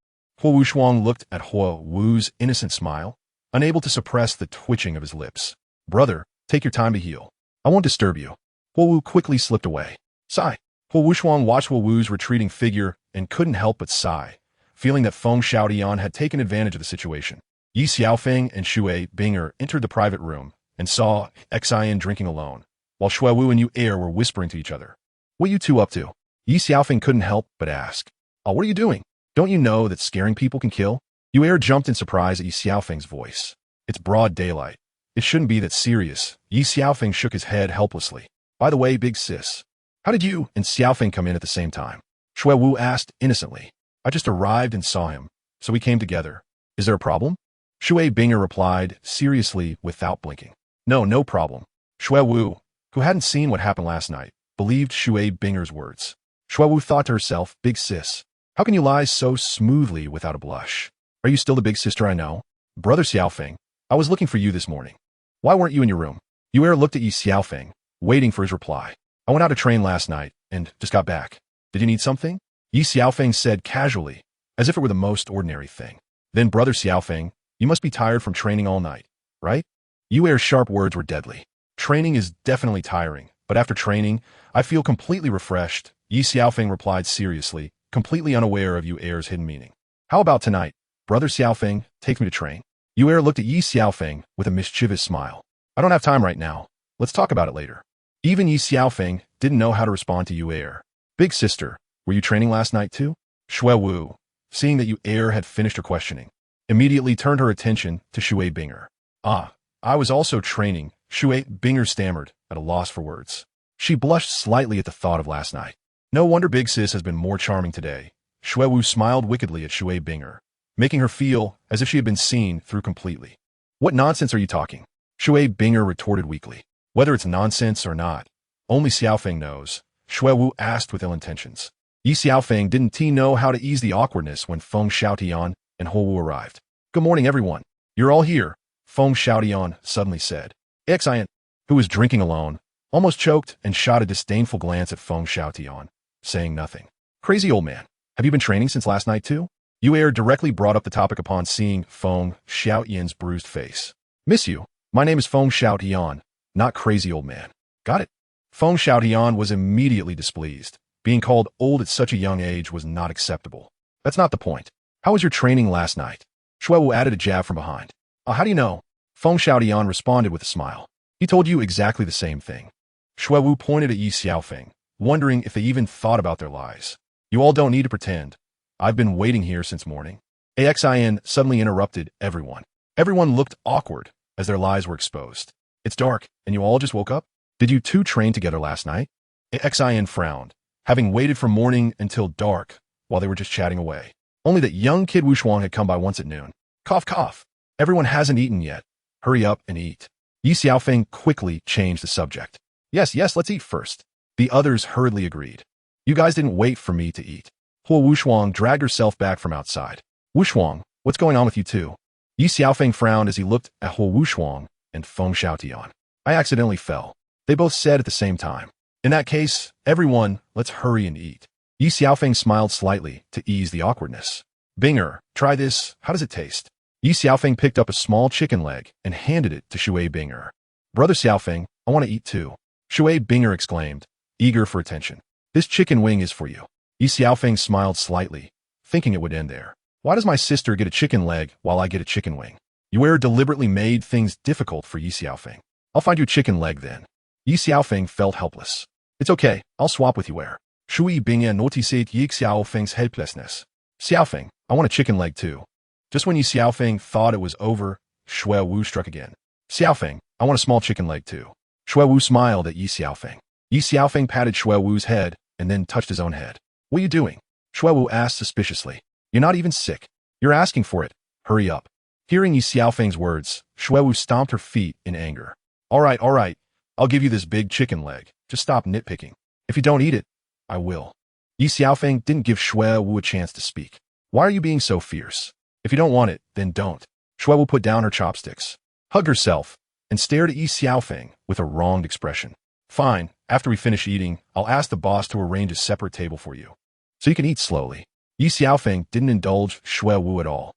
Huo Shuang looked at Huo's innocent smile, unable to suppress the twitching of his lips. Brother, take your time to heal. I won't disturb you. Huo quickly slipped away. Sigh. Huo Shuang watched Huo's retreating figure and couldn't help but sigh, feeling that Feng Xiaotian had taken advantage of the situation. Ye Xiaofeng and Shui Binger entered the private room and saw Xian drinking alone, while Shuewu and Heir were whispering to each other. What you two up to? Ye Xiaofeng couldn't help but ask. Oh, what are you doing? Don't you know that scaring people can kill? Heir jumped in surprise at Ye Xiaofeng's voice. It's broad daylight. It shouldn't be that serious. Ye Xiaofeng shook his head helplessly. By the way, big sis, how did you and Xiaofeng come in at the same time? Shuewu asked innocently. I just arrived and saw him, so we came together. Is there a problem? Shui Binger replied, seriously, without blinking. No problem. Shuewu, who hadn't seen what happened last night, believed Shui Binger's words. Shuewu thought to herself, big sis, how can you lie so smoothly without a blush? Are you still the big sister I know? Brother Xiaofeng, I was looking for you this morning. Why weren't you in your room? Heir looked at Ye Xiaofeng, waiting for his reply. I went out to train last night and just got back. Did you need something? Ye Xiaofeng said casually, as if it were the most ordinary thing. Then Brother Xiaofeng, you must be tired from training all night, right? Heir's sharp words were deadly. Training is definitely tiring, but after training, I feel completely refreshed. Ye Xiaofeng replied seriously, completely unaware of Heir's hidden meaning. How about tonight? Brother Xiaofeng, take me to train. Heir looked at Ye Xiaofeng with a mischievous smile. I don't have time right now. Let's talk about it later. Even Ye Xiaofeng didn't know how to respond to Heir. Big sister, were you training last night too? Shuewu, seeing that Heir had finished her questioning, immediately turned her attention to Shui Binger. Ah, I was also training, Shui Binger stammered, at a loss for words. She blushed slightly at the thought of last night. No wonder Big Sis has been more charming today. Shuewu smiled wickedly at Shui Binger, making her feel as if she had been seen through completely. What nonsense are you talking? Shui Binger retorted weakly. Whether it's nonsense or not, only Xiaofeng knows, Shuewu asked with ill intentions. Ye Xiaofeng didn't know how to ease the awkwardness when Feng Xiaotian and Huo arrived. Good morning, everyone. You're all here, Feng Xiaotian suddenly said. Xian, who was drinking alone, almost choked and shot a disdainful glance at Feng Xiaotian, saying nothing. Crazy old man, have you been training since last night too? Heir directly brought up the topic upon seeing Feng Xiaotian's bruised face. Miss you. My name is Feng Xiaotian, not crazy old man. Got it? Feng Xiaotian was immediately displeased. Being called old at such a young age was not acceptable. That's not the point. How was your training last night? Shuewu added a jab from behind. How do you know? Feng Xiaotian responded with a smile. He told you exactly the same thing. Shuewu pointed at Ye Xiaofeng, wondering if they even thought about their lies. You all don't need to pretend. I've been waiting here since morning. Xian suddenly interrupted everyone. Everyone looked awkward as their lies were exposed. It's dark, and you all just woke up? Did you two train together last night? Xian frowned, having waited from morning until dark while they were just chatting away. Only that young kid Wushuang had come by once at noon. Cough, cough. Everyone hasn't eaten yet. Hurry up and eat. Ye Xiaofeng quickly changed the subject. Yes, let's eat first. The others hurriedly agreed. You guys didn't wait for me to eat. Huo Wushuang dragged herself back from outside. Wushuang, what's going on with you two? Ye Xiaofeng frowned as he looked at Huo Wushuang and Feng Xiaotian. I accidentally fell. They both said at the same time. In that case, everyone, let's hurry and eat. Ye Xiaofeng smiled slightly to ease the awkwardness. Binger, try this. How does it taste? Ye Xiaofeng picked up a small chicken leg and handed it to Shui Binger. Brother Xiaofeng, I want to eat too. Shui Binger exclaimed, eager for attention. This chicken wing is for you. Ye Xiaofeng smiled slightly, thinking it would end there. Why does my sister get a chicken leg while I get a chicken wing? Heir deliberately made things difficult for Ye Xiaofeng. I'll find you a chicken leg then. Ye Xiaofeng felt helpless. It's okay, I'll swap with Heir. Shui Binger noticed Ye Xiaofeng's helplessness. Xiaofeng, I want a chicken leg too. Just when Ye Xiaofeng thought it was over, Shuewu struck again. Xiaofeng, I want a small chicken leg too. Shuewu smiled at Ye Xiaofeng. Ye Xiaofeng patted Shuewu's head and then touched his own head. What are you doing? Shuewu asked suspiciously. You're not even sick. You're asking for it. Hurry up. Hearing Ye Xiaofeng's words, Shuewu stomped her feet in anger. All right. I'll give you this big chicken leg. Just stop nitpicking. If you don't eat it, I will. Ye Xiaofeng didn't give Shui Wu a chance to speak. Why are you being so fierce? If you don't want it, then don't. Shui Wu put down her chopsticks, hugged herself, and stared at Ye Xiaofeng with a wronged expression. Fine, after we finish eating, I'll ask the boss to arrange a separate table for you, so you can eat slowly. Ye Xiaofeng didn't indulge Shui Wu at all.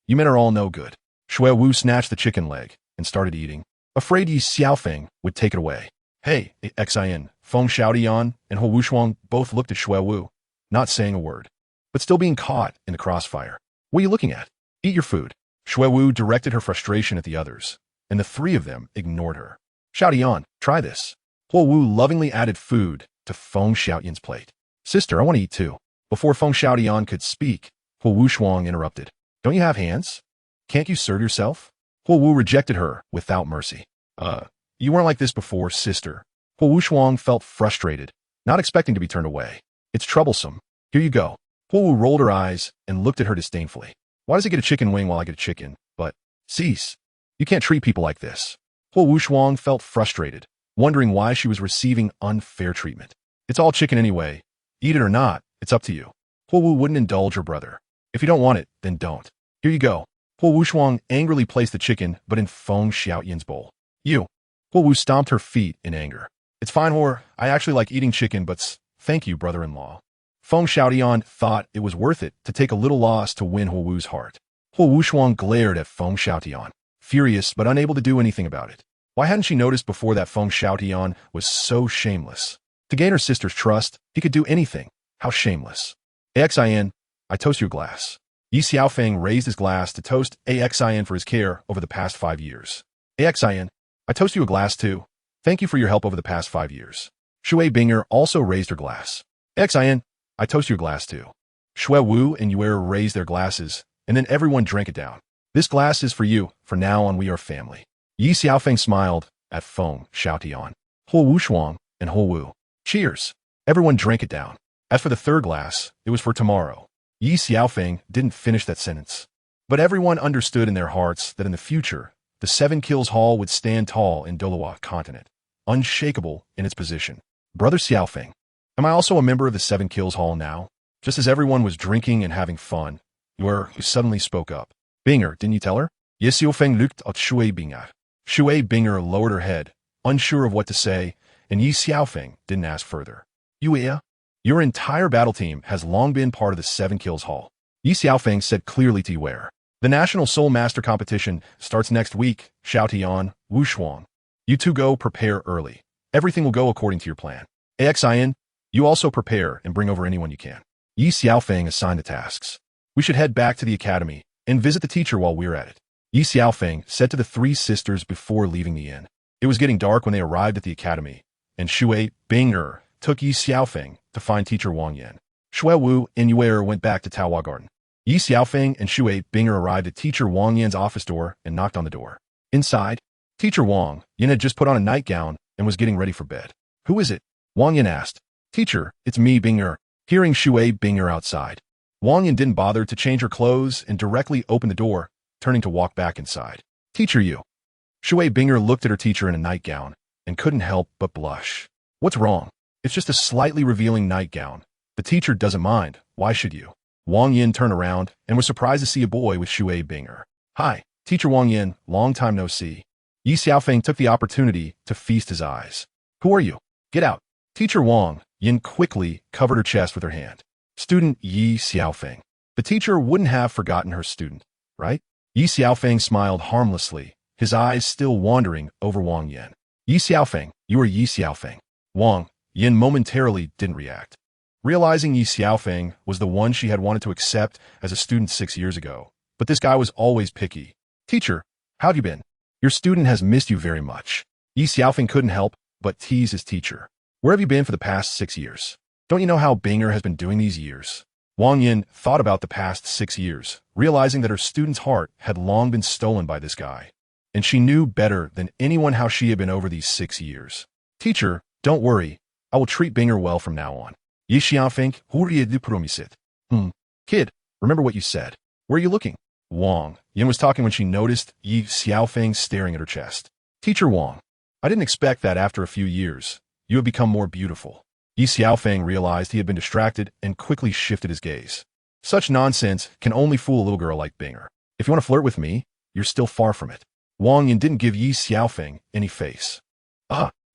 You men are all no good. Shui Wu snatched the chicken leg and started eating, afraid Ye Xiaofeng would take it away. Hey, Xin, Feng Xiaotian, and He Wushuang both looked at Shui Wu, not saying a word, but still being caught in the crossfire. What are you looking at? Eat your food. Shui Wu directed her frustration at the others, and the three of them ignored her. Xiaotian, try this. He Wu lovingly added food to Feng Xiaotian's plate. Sister, I want to eat too. Before Feng Xiaotian could speak, He Wushuang interrupted. Don't you have hands? Can't you serve yourself? He Wu rejected her without mercy. You weren't like this before, sister. He Wushuang felt frustrated, not expecting to be turned away. It's troublesome. Here you go. He Wu rolled her eyes and looked at her disdainfully. Why does he get a chicken wing while I get a chicken? But, cease. You can't treat people like this. He Wushuang felt frustrated, wondering why she was receiving unfair treatment. It's all chicken anyway. Eat it or not, it's up to you. He Wu wouldn't indulge her brother. If you don't want it, then don't. Here you go. He Wushuang angrily placed the chicken, but in Feng Xiaotian's bowl. You. He Wu stomped her feet in anger. It's fine, whore. I actually like eating chicken, but thank you, brother-in-law. Feng Xiaotian thought it was worth it to take a little loss to win He Wu's heart. He Wushuang glared at Feng Xiaotian, furious but unable to do anything about it. Why hadn't she noticed before that Feng Xiaotian was so shameless? To gain her sister's trust, he could do anything. How shameless. Xin, I toast you a glass. Ye Xiaofeng raised his glass to toast Xin for his care over the past 5 years. Xin, I toast you a glass too. Thank you for your help over the past 5 years. Shui Binger also raised her glass. Xin, I toast you a glass too. Shui Wu and Yue raised their glasses, and then everyone drank it down. This glass is for you. From now on, we are family. Ye Xiaofeng smiled at Feng Xiaotian, He Wushuang, and He Wu. Cheers. Everyone drank it down. As for the third glass, it was for tomorrow. Ye Xiaofeng didn't finish that sentence. But everyone understood in their hearts that in the future, the 7 Kills Hall would stand tall in Douluo Continent, unshakable in its position. Brother Xiaofeng, am I also a member of the 7 Kills Hall now? Just as everyone was drinking and having fun, Yue suddenly spoke up. Binger, didn't you tell her? Ye Xiaofeng looked at Shui Binger. Shui Binger lowered her head, unsure of what to say, and Ye Xiaofeng didn't ask further. Yue, your entire battle team has long been part of the 7 Kills Hall. Ye Xiaofeng said clearly to Yue. The National Soul Master Competition starts next week, Xiaotian, Wushuang. You two go prepare early. Everything will go according to your plan. Xin, you also prepare and bring over anyone you can. Ye Xiaofeng assigned the tasks. We should head back to the academy and visit the teacher while we're at it. Ye Xiaofeng said to the 3 sisters before leaving the inn. It was getting dark when they arrived at the academy, and Shui Binger took Ye Xiaofeng to find teacher Wang Yan. Shui Wu and Yue went back to Taohua Garden. Ye Xiaofeng and Shui Binger arrived at teacher Wang Yan's office door and knocked on the door. Inside, teacher Wang Yan had just put on a nightgown and was getting ready for bed. Who is it? Wang Yan asked. Teacher, it's me, Binger. Hearing Shui Binger outside, Wang Yan didn't bother to change her clothes and directly opened the door, turning to walk back inside. Teacher, you. Shui Binger looked at her teacher in a nightgown and couldn't help but blush. What's wrong? It's just a slightly revealing nightgown. The teacher doesn't mind. Why should you? Wang Yan turned around and was surprised to see a boy with Shui Binger. Hi, teacher Wang Yan, long time no see. Ye Xiaofeng took the opportunity to feast his eyes. Who are you? Get out. Teacher Wang Yan quickly covered her chest with her hand. Student Ye Xiaofeng. The teacher wouldn't have forgotten her student, right? Ye Xiaofeng smiled harmlessly, his eyes still wandering over Wang Yan. Ye Xiaofeng, you are Ye Xiaofeng. Wang Yan momentarily didn't react. Realizing Ye Xiaofeng was the one she had wanted to accept as a student 6 years ago. But this guy was always picky. Teacher, how have you been? Your student has missed you very much. Ye Xiaofeng couldn't help but tease his teacher. Where have you been for the past 6 years? Don't you know how Binger has been doing these years? Wang Yan thought about the past 6 years, realizing that her student's heart had long been stolen by this guy. And she knew better than anyone how she had been over these 6 years. Teacher, don't worry. I will treat Binger well from now on. Ye Xiaofeng, Kid, remember what you said. Where are you looking? Wang Yan was talking when she noticed Ye Xiaofeng staring at her chest. Teacher Wang I didn't expect that after a few years, you have become more beautiful. Ye Xiaofeng realized he had been distracted and quickly shifted his gaze. Such nonsense can only fool a little girl like Binger. If you want to flirt with me, you're still far from it. Wang Yin didn't give Ye Xiaofeng any face.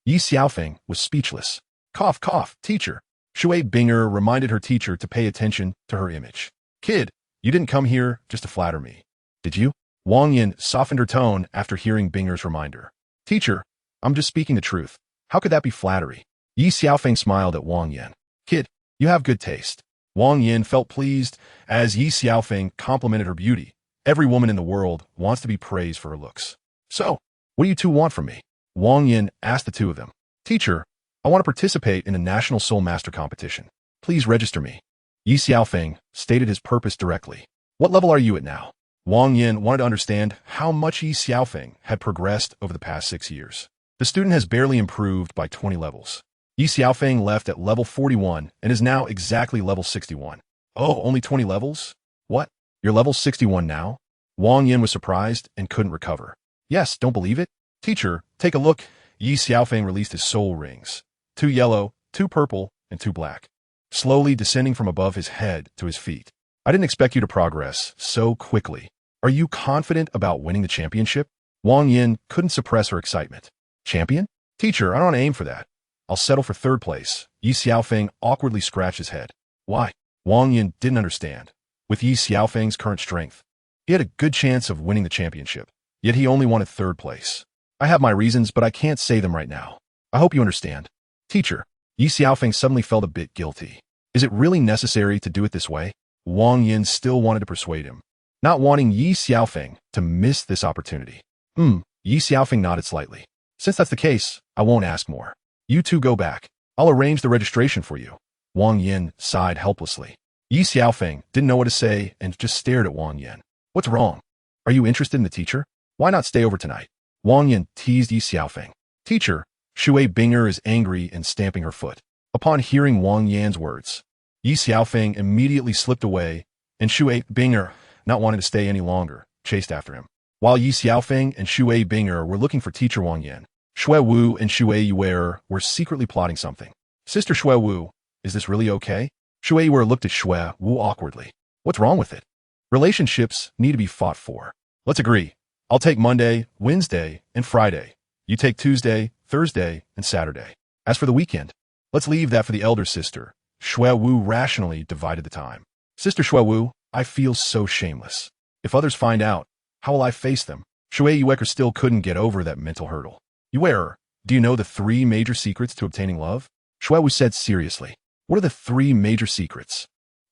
Ye Xiaofeng was speechless. Cough, cough, teacher. Shui Binger reminded her teacher to pay attention to her image. Kid, you didn't come here just to flatter me, did you? Wang Yin softened her tone after hearing Binger's reminder. Teacher, I'm just speaking the truth. How could that be flattery? Ye Xiaofeng smiled at Wang Yin. Kid, you have good taste. Wang Yin felt pleased as Ye Xiaofeng complimented her beauty. Every woman in the world wants to be praised for her looks. So, what do you two want from me? Wang Yin asked the two of them. Teacher, I want to participate in the National Soul Master Competition. Please register me. Ye Xiaofeng stated his purpose directly. What level are you at now? Wang Yin wanted to understand how much Ye Xiaofeng had progressed over the past 6 years. The student has barely improved by 20 levels. Ye Xiaofeng left at level 41 and is now exactly level 61. Oh, only 20 levels? What? You're level 61 now? Wang Yin was surprised and couldn't recover. Yes, don't believe it? Teacher, take a look. Ye Xiaofeng released his soul rings. 2 yellow, 2 purple, and 2 black. Slowly descending from above his head to his feet. I didn't expect you to progress so quickly. Are you confident about winning the championship? Wang Yin couldn't suppress her excitement. Champion? Teacher, I don't aim for that. I'll settle for 3rd place. Ye Xiaofeng awkwardly scratched his head. Why? Wang Yin didn't understand. With Ye Xiaofeng's current strength, he had a good chance of winning the championship, yet he only wanted 3rd place. I have my reasons, but I can't say them right now. I hope you understand. Teacher, Ye Xiaofeng suddenly felt a bit guilty. Is it really necessary to do it this way? Wang Yin still wanted to persuade him, not wanting Ye Xiaofeng to miss this opportunity. Ye Xiaofeng nodded slightly. Since that's the case, I won't ask more. You two go back. I'll arrange the registration for you. Wang Yin sighed helplessly. Ye Xiaofeng didn't know what to say and just stared at Wang Yin. What's wrong? Are you interested in the teacher? Why not stay over tonight? Wang Yin teased Ye Xiaofeng. Teacher, Shui Binger is angry and stamping her foot. Upon hearing Wang Yan's words, Ye Xiaofeng immediately slipped away, and Shui Binger, not wanting to stay any longer, chased after him. While Ye Xiaofeng and Shui Binger were looking for teacher Wang Yin, Shui Wu and Shui Yuer were secretly plotting something. Sister Shui Wu, is this really okay? Shui Yuer looked at Shui Wu awkwardly. What's wrong with it? Relationships need to be fought for. Let's agree. I'll take Monday, Wednesday, and Friday. You take Tuesday, Thursday, and Saturday. As for the weekend, let's leave that for the elder sister. Shui Wu rationally divided the time. Sister Shui Wu, I feel so shameless. If others find out, how will I face them? Shui Yuer still couldn't get over that mental hurdle. Yuer, do you know the 3 major secrets to obtaining love? Shui Wu said seriously. What are the 3 major secrets?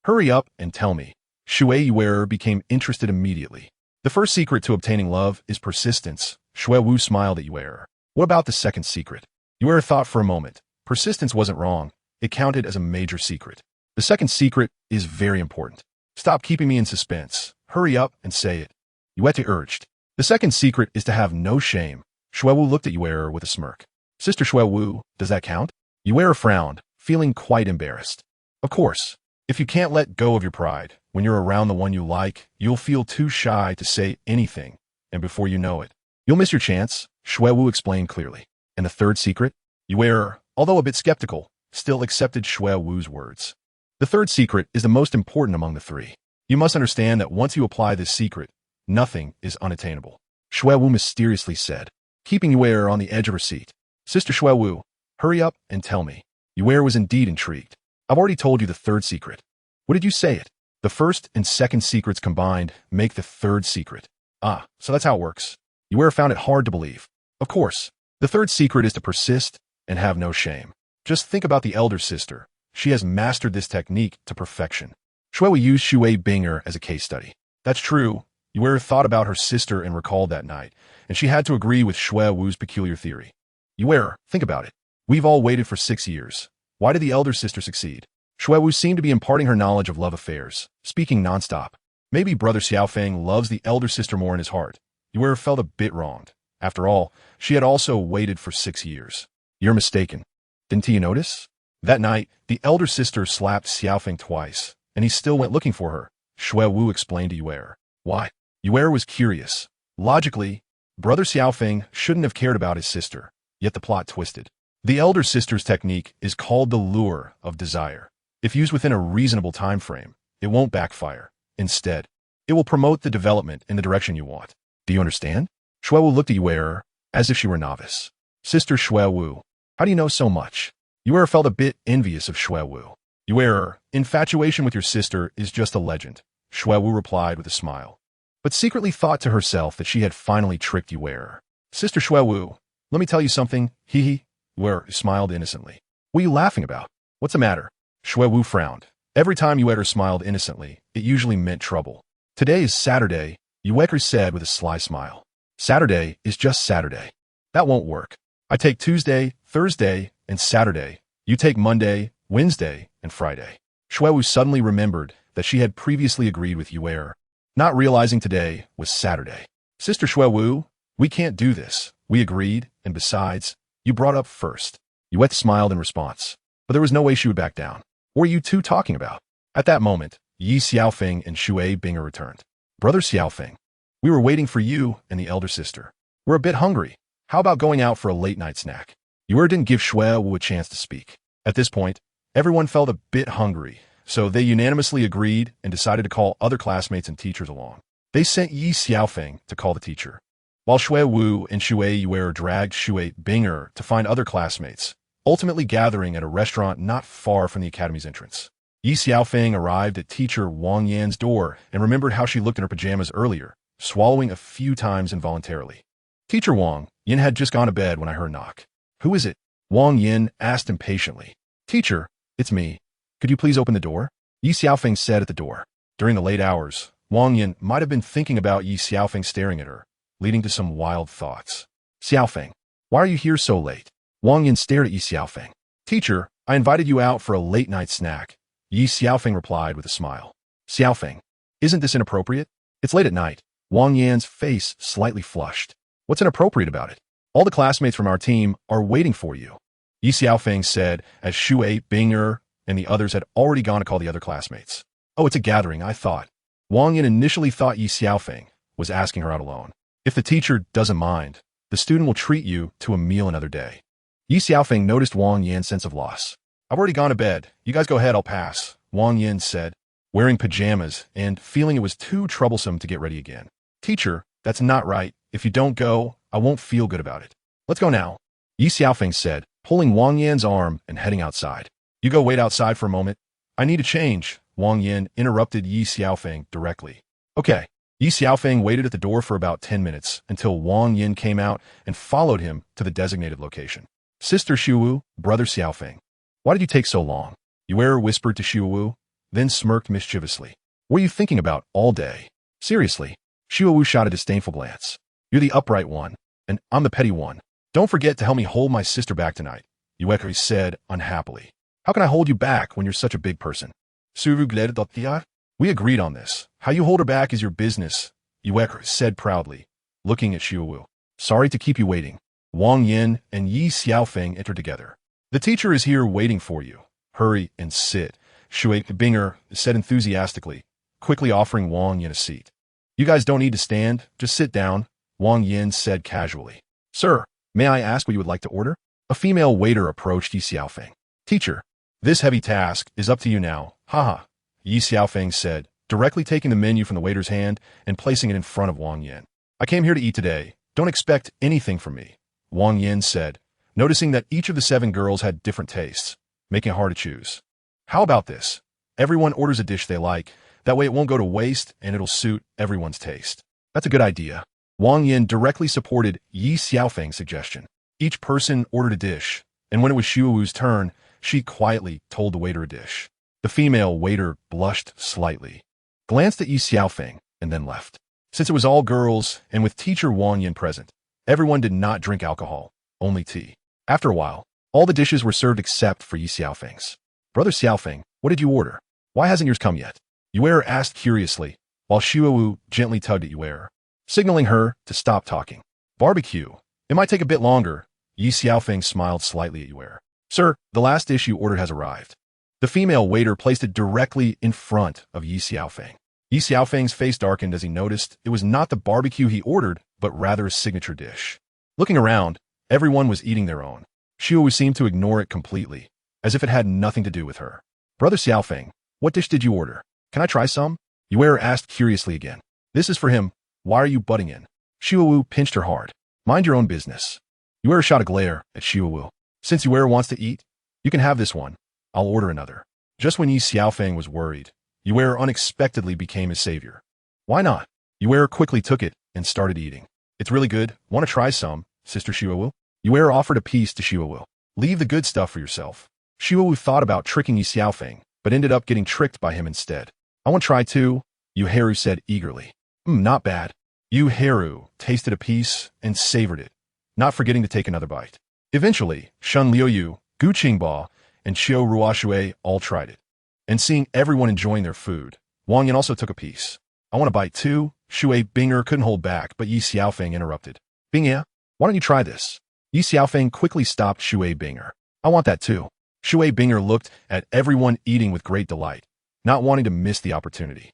Hurry up and tell me. Shui Yuer became interested immediately. The first secret to obtaining love is persistence. Shui Wu smiled at Yuer. What about the second secret? Yuer thought for a moment. Persistence wasn't wrong. It counted as a major secret. The second secret is very important. Stop keeping me in suspense. Hurry up and say it. Yuete urged. The second secret is to have no shame. Shui Wu looked at Yuer with a smirk. Sister Shui Wu, does that count? Yuer frowned, feeling quite embarrassed. Of course. If you can't let go of your pride, when you're around the one you like, you'll feel too shy to say anything, and before you know it, you'll miss your chance, Shui Wu explained clearly. And the third secret? Yuer, although a bit skeptical, still accepted Shui Wu's words. The third secret is the most important among the 3. You must understand that once you apply this secret, nothing is unattainable. Shui Wu mysteriously said, keeping Yuer on the edge of her seat. Sister Shui Wu, hurry up and tell me. Yuer was indeed intrigued. I've already told you the third secret. What did you say it? The first and second secrets combined make the third secret. Ah, so that's how it works. Yuer found it hard to believe. Of course, the third secret is to persist and have no shame. Just think about the elder sister. She has mastered this technique to perfection. Shui Wu used Shui Binger as a case study. That's true. Yuer thought about her sister and recalled that night, and she had to agree with Shui Wu's peculiar theory. Yuer, think about it. We've all waited for 6 years. Why did the elder sister succeed? Shui Wu seemed to be imparting her knowledge of love affairs, speaking nonstop. Maybe Brother Xiaofeng loves the elder sister more in his heart. Yuer felt a bit wronged. After all, she had also waited for 6 years. You're mistaken. Didn't you notice? That night, the elder sister slapped Xiaofeng twice, and he still went looking for her. Shui Wu explained to Yuer. Why? Yuer was curious. Logically, Brother Xiaofeng shouldn't have cared about his sister. yet the plot twisted. The elder sister's technique is called the lure of desire. If used within a reasonable time frame, it won't backfire. Instead, it will promote the development in the direction you want. Do you understand? Xuewu looked at Ye as if she were a novice. Sister Xuewu, how do you know so much? Ye felt a bit envious of Xuewu. Ye, infatuation with your sister is just a legend, Xuewu replied with a smile, but secretly thought to herself that she had finally tricked Ye. Sister Xuewu, let me tell you something, Ye smiled innocently. What are you laughing about? What's the matter? Xuewu frowned. Every time Ye smiled innocently, it usually meant trouble. Today is Saturday, Ye said with a sly smile. Saturday is just Saturday. That won't work. I take Tuesday, Thursday, and Saturday. You take Monday, Wednesday, and Friday. Xuewu suddenly remembered that she had previously agreed with Ye, not realizing today was Saturday. Sister Xuewu, we can't do this. We agreed, and besides, you brought up first. Ye smiled in response, but there was no way she would back down. What are you two talking about? At that moment, Ye Xiaofeng and Shui Binger returned. Brother Xiaofeng, we were waiting for you and the elder sister. We're a bit hungry. How about going out for a late-night snack? Ye didn't give Xuewu a chance to speak. At this point, everyone felt a bit hungry, so they unanimously agreed and decided to call other classmates and teachers along. They sent Ye Xiaofeng to call the teacher, while Xuewu and Shui dragged Shui Binger to find other classmates, ultimately gathering at a restaurant not far from the academy's entrance. Ye Xiaofeng arrived at teacher Wang Yan's door and remembered how she looked in her pajamas earlier, swallowing a few times involuntarily. Teacher Wang Yan had just gone to bed when I heard a knock. Who is it? Wang Yan asked impatiently. Teacher, it's me. Could you please open the door? Ye Xiaofeng said at the door. During the late hours, Wang Yan might have been thinking about Ye Xiaofeng staring at her, leading to some wild thoughts. Xiaofeng, why are you here so late? Wang Yan stared at Ye Xiaofeng. Teacher, I invited you out for a late-night snack. Ye Xiaofeng replied with a smile. Xiaofeng, isn't this inappropriate? It's late at night. Wang Yan's face slightly flushed. What's inappropriate about it? All the classmates from our team are waiting for you. Ye Xiaofeng said as Shui Binger and the others had already gone to call the other classmates. Oh, it's a gathering, I thought. Wang Yan initially thought Ye Xiaofeng was asking her out alone. If the teacher doesn't mind, the student will treat you to a meal another day. Ye Xiaofeng noticed Wang Yan's sense of loss. I've already gone to bed. You guys go ahead, I'll pass, Wang Yan said, wearing pajamas and feeling it was too troublesome to get ready again. Teacher, that's not right. If you don't go, I won't feel good about it. Let's go now, Ye Xiaofeng said, pulling Wang Yan's arm and heading outside. You go wait outside for a moment. I need to change, Wang Yan interrupted Ye Xiaofeng directly. Okay. Ye Xiaofeng waited at the door for about 10 minutes until Wang Yan came out and followed him to the designated location. Sister Xuewu, Brother Xiaofeng, why did you take so long? Ye whispered to Xuewu, then smirked mischievously. What are you thinking about all day? Seriously, Xuewu shot a disdainful glance. You're the upright one, and I'm the petty one. Don't forget to help me hold my sister back tonight, Ye said unhappily. How can I hold you back when you're such a big person? We agreed on this. How you hold her back is your business, Ye said proudly, looking at Xuewu. Sorry to keep you waiting. Wang Yan and Ye Xiaofeng entered together. The teacher is here waiting for you. Hurry and sit, Shui Binger said enthusiastically, quickly offering Wang Yan a seat. You guys don't need to stand, just sit down, Wang Yan said casually. Sir, may I ask what you would like to order? A female waiter approached Ye Xiaofeng. Teacher, this heavy task is up to you now, haha, Ye Xiaofeng said, directly taking the menu from the waiter's hand and placing it in front of Wang Yan. I came here to eat today. Don't expect anything from me, Wang Yan said, noticing that each of the 7 girls had different tastes, making it hard to choose. How about this? Everyone orders a dish they like. That way it won't go to waste and it'll suit everyone's taste. That's a good idea. Wang Yan directly supported Ye Xiaofeng's suggestion. Each person ordered a dish, and when it was Xuewu's turn, she quietly told the waiter a dish. The female waiter blushed slightly, glanced at Ye Xiaofeng, and then left. Since it was all girls, and with teacher Wang Yan present, everyone did not drink alcohol, only tea. After a while, all the dishes were served except for Ye Xiaofeng's. Brother Xiaofeng, what did you order? Why hasn't yours come yet? Ye asked curiously, while Xuewu gently tugged at Ye, signaling her to stop talking. Barbecue. It might take a bit longer. Ye Xiaofeng smiled slightly at Ye. Sir, the last dish you ordered has arrived. The female waiter placed it directly in front of Ye Xiaofeng. Ye Xiaofeng's face darkened as he noticed it was not the barbecue he ordered, but rather a signature dish. Looking around, Everyone was eating their own. Xiaowu seemed to ignore it completely, as if it had nothing to do with her. Brother Xiaofeng, what dish did you order? Can I try some? Ye asked curiously again. This is for him. Why are you butting in? Xiaowu pinched her hard. Mind your own business. Ye shot a glare at Xiaowu. Since Ye wants to eat, you can have this one. I'll order another. Just when Ye Xiaofeng was worried, Ye unexpectedly became his savior. Why not? Ye quickly took it and started eating. It's really good. Want to try some, Sister Xiaowu? Ye offered a piece to Xiaowu. Leave the good stuff for yourself. Xiaowu thought about tricking Ye Xiaofeng, but ended up getting tricked by him instead. I want to try too, Ye said eagerly. Not bad. Ye tasted a piece and savored it, not forgetting to take another bite. Eventually, Shun Liuyu, Gu Qingba, and Qiu Ruoshui all tried it. And seeing everyone enjoying their food, Wang Yan also took a piece. I want a bite too. Shui Binger couldn't hold back, but Ye Xiaofeng interrupted. Bingya, why don't you try this? Ye Xiaofeng quickly stopped Shui Binger. I want that too. Shui Binger looked at everyone eating with great delight, not wanting to miss the opportunity.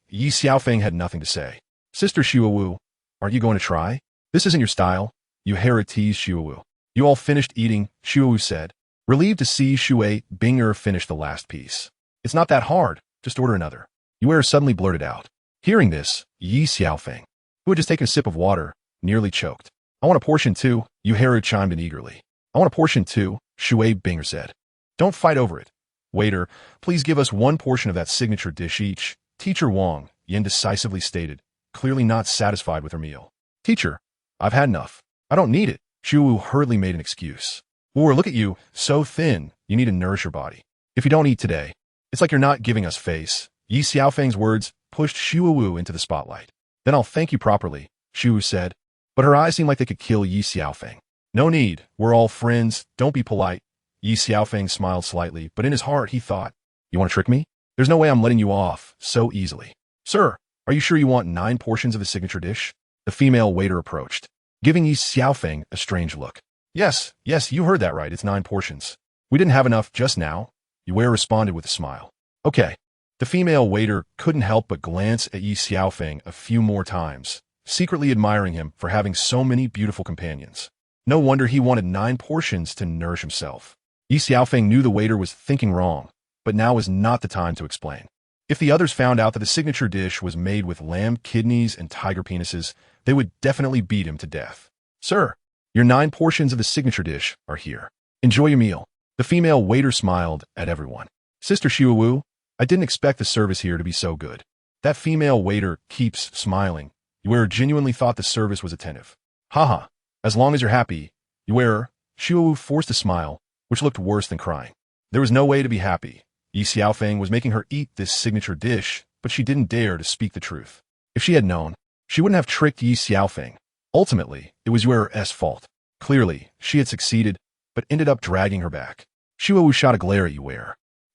Ye Xiaofeng had nothing to say. Sister Xiaowu, aren't you going to try? This isn't your style. You teased Xiaowu. You all finished eating, Xiaowu said, relieved to see Shui Binger finish the last piece. It's not that hard. Just order another. Ye suddenly blurted out. Hearing this, Ye Xiaofeng, who had just taken a sip of water, nearly choked. I want a portion too, Ye chimed in eagerly. I want a portion too, Shui Binger said. Don't fight over it. Waiter, please give us one portion of that signature dish each. Teacher Wang, Yen decisively stated, clearly not satisfied with her meal. Teacher, I've had enough. I don't need it. Xiaowu hurriedly made an excuse. Or look at you, so thin, you need to nourish your body. If you don't eat today, it's like you're not giving us face. Ye Xiaofeng's words pushed Xiaowu into the spotlight. Then I'll thank you properly, Xiaowu said, but her eyes seemed like they could kill Ye Xiaofeng. No need, we're all friends, don't be polite. Ye Xiaofeng smiled slightly, but in his heart he thought, you want to trick me? There's no way I'm letting you off so easily. Sir, are you sure you want 9 portions of the signature dish? The female waiter approached, giving Ye Xiaofeng a strange look. Yes, you heard that right, it's 9 portions. We didn't have enough just now, Ye responded with a smile. Okay. The female waiter couldn't help but glance at Ye Xiaofeng a few more times, secretly admiring him for having so many beautiful companions. No wonder he wanted 9 portions to nourish himself. Ye Xiaofeng knew the waiter was thinking wrong, but now was not the time to explain. If the others found out that the signature dish was made with lamb kidneys and tiger penises, they would definitely beat him to death. Sir, your 9 portions of the signature dish are here. Enjoy your meal. The female waiter smiled at everyone. Sister Xiaowu, I didn't expect the service here to be so good. That female waiter keeps smiling. Ye genuinely thought the service was attentive. Haha, as long as you're happy, Ye. Xiaowu forced a smile, which looked worse than crying. There was no way to be happy. Ye Xiaofeng was making her eat this signature dish, but she didn't dare to speak the truth. If she had known, she wouldn't have tricked Ye Xiaofeng. Ultimately, it was Ye's fault. Clearly, she had succeeded, but ended up dragging her back. Xiaowu shot a glare at Ye.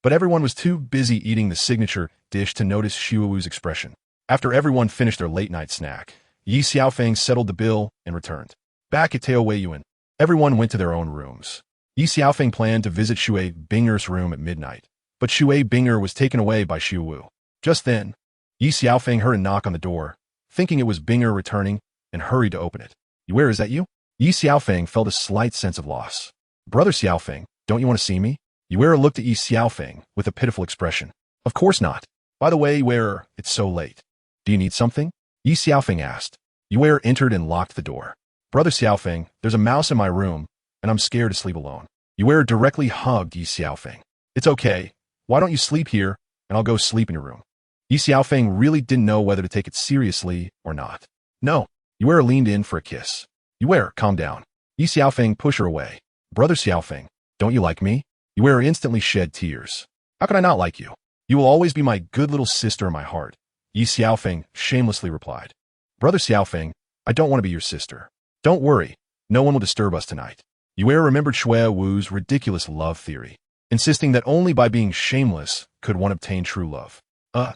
But everyone was too busy eating the signature dish to notice Xiaowu's expression. After everyone finished their late-night snack, Ye Xiaofeng settled the bill and returned. Back at Tao Weiyuan, everyone went to their own rooms. Ye Xiaofeng planned to visit Shui Binger's room at midnight, but Shui Binger was taken away by Xiaowu. Just then, Ye Xiaofeng heard a knock on the door, thinking it was Binger returning, and hurried to open it. Is that you? Ye Xiaofeng felt a slight sense of loss. Brother Xiaofeng, don't you want to see me? Ye looked at Ye Xiaofeng with a pitiful expression. Of course not. By the way, Ye, it's so late. Do you need something? Ye Xiaofeng asked. Ye entered and locked the door. Brother Xiaofeng, there's a mouse in my room, and I'm scared to sleep alone. Ye directly hugged Ye Xiaofeng. It's okay. Why don't you sleep here, and I'll go sleep in your room. Ye Xiaofeng really didn't know whether to take it seriously or not. No. Ye leaned in for a kiss. Ye, calm down. Ye Xiaofeng pushed her away. Brother Xiaofeng, don't you like me? Ye instantly shed tears. How can I not like you? You will always be my good little sister in my heart, Ye Xiaofeng shamelessly replied. Brother Xiaofeng, I don't want to be your sister. Don't worry, no one will disturb us tonight. Ye remembered Shui Wu's ridiculous love theory, insisting that only by being shameless could one obtain true love.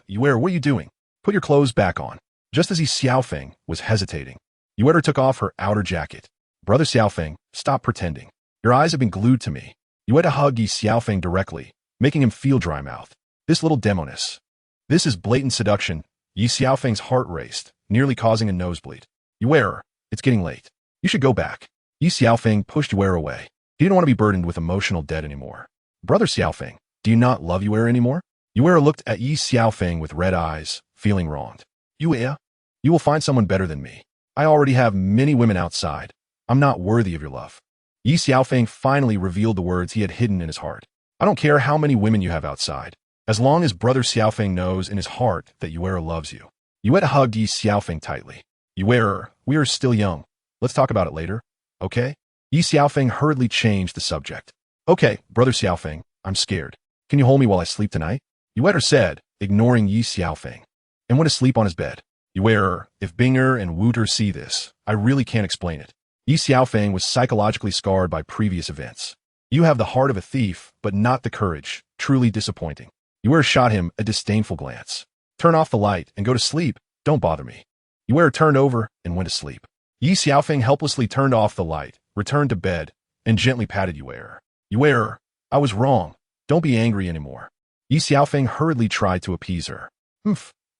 Ye, what are you doing? Put your clothes back on. Just as Ye Xiaofeng was hesitating, Ye took off her outer jacket. Brother Xiaofeng, stop pretending. Your eyes have been glued to me. Ye hugged Ye Xiaofeng directly, making him feel dry-mouthed. This little demoness. This is blatant seduction. Ye Xiaofeng's heart raced, nearly causing a nosebleed. Ye, it's getting late. You should go back. Ye Xiaofeng pushed Ye away. He didn't want to be burdened with emotional debt anymore. Brother Xiaofeng, do you not love Ye anymore? Ye looked at Ye Xiaofeng with red eyes, feeling wronged. Ye, you will find someone better than me. I already have many women outside. I'm not worthy of your love. Ye Xiaofeng finally revealed the words he had hidden in his heart. I don't care how many women you have outside, as long as Brother Xiaofeng knows in his heart that Ye loves you. Ye hugged Ye Xiaofeng tightly. Ye, we are still young. Let's talk about it later, okay? Ye Xiaofeng hurriedly changed the subject. Okay, Brother Xiaofeng, I'm scared. Can you hold me while I sleep tonight? Ye said, ignoring Ye Xiaofeng, and went to sleep on his bed. Ye, if Binger and Wooter see this, I really can't explain it. Ye Xiaofeng was psychologically scarred by previous events. You have the heart of a thief, but not the courage. Truly disappointing. Ye shot him a disdainful glance. Turn off the light and go to sleep. Don't bother me. Ye turned over and went to sleep. Ye Xiaofeng helplessly turned off the light, returned to bed, and gently patted Ye. Ye, I was wrong. Don't be angry anymore. Ye Xiaofeng hurriedly tried to appease her.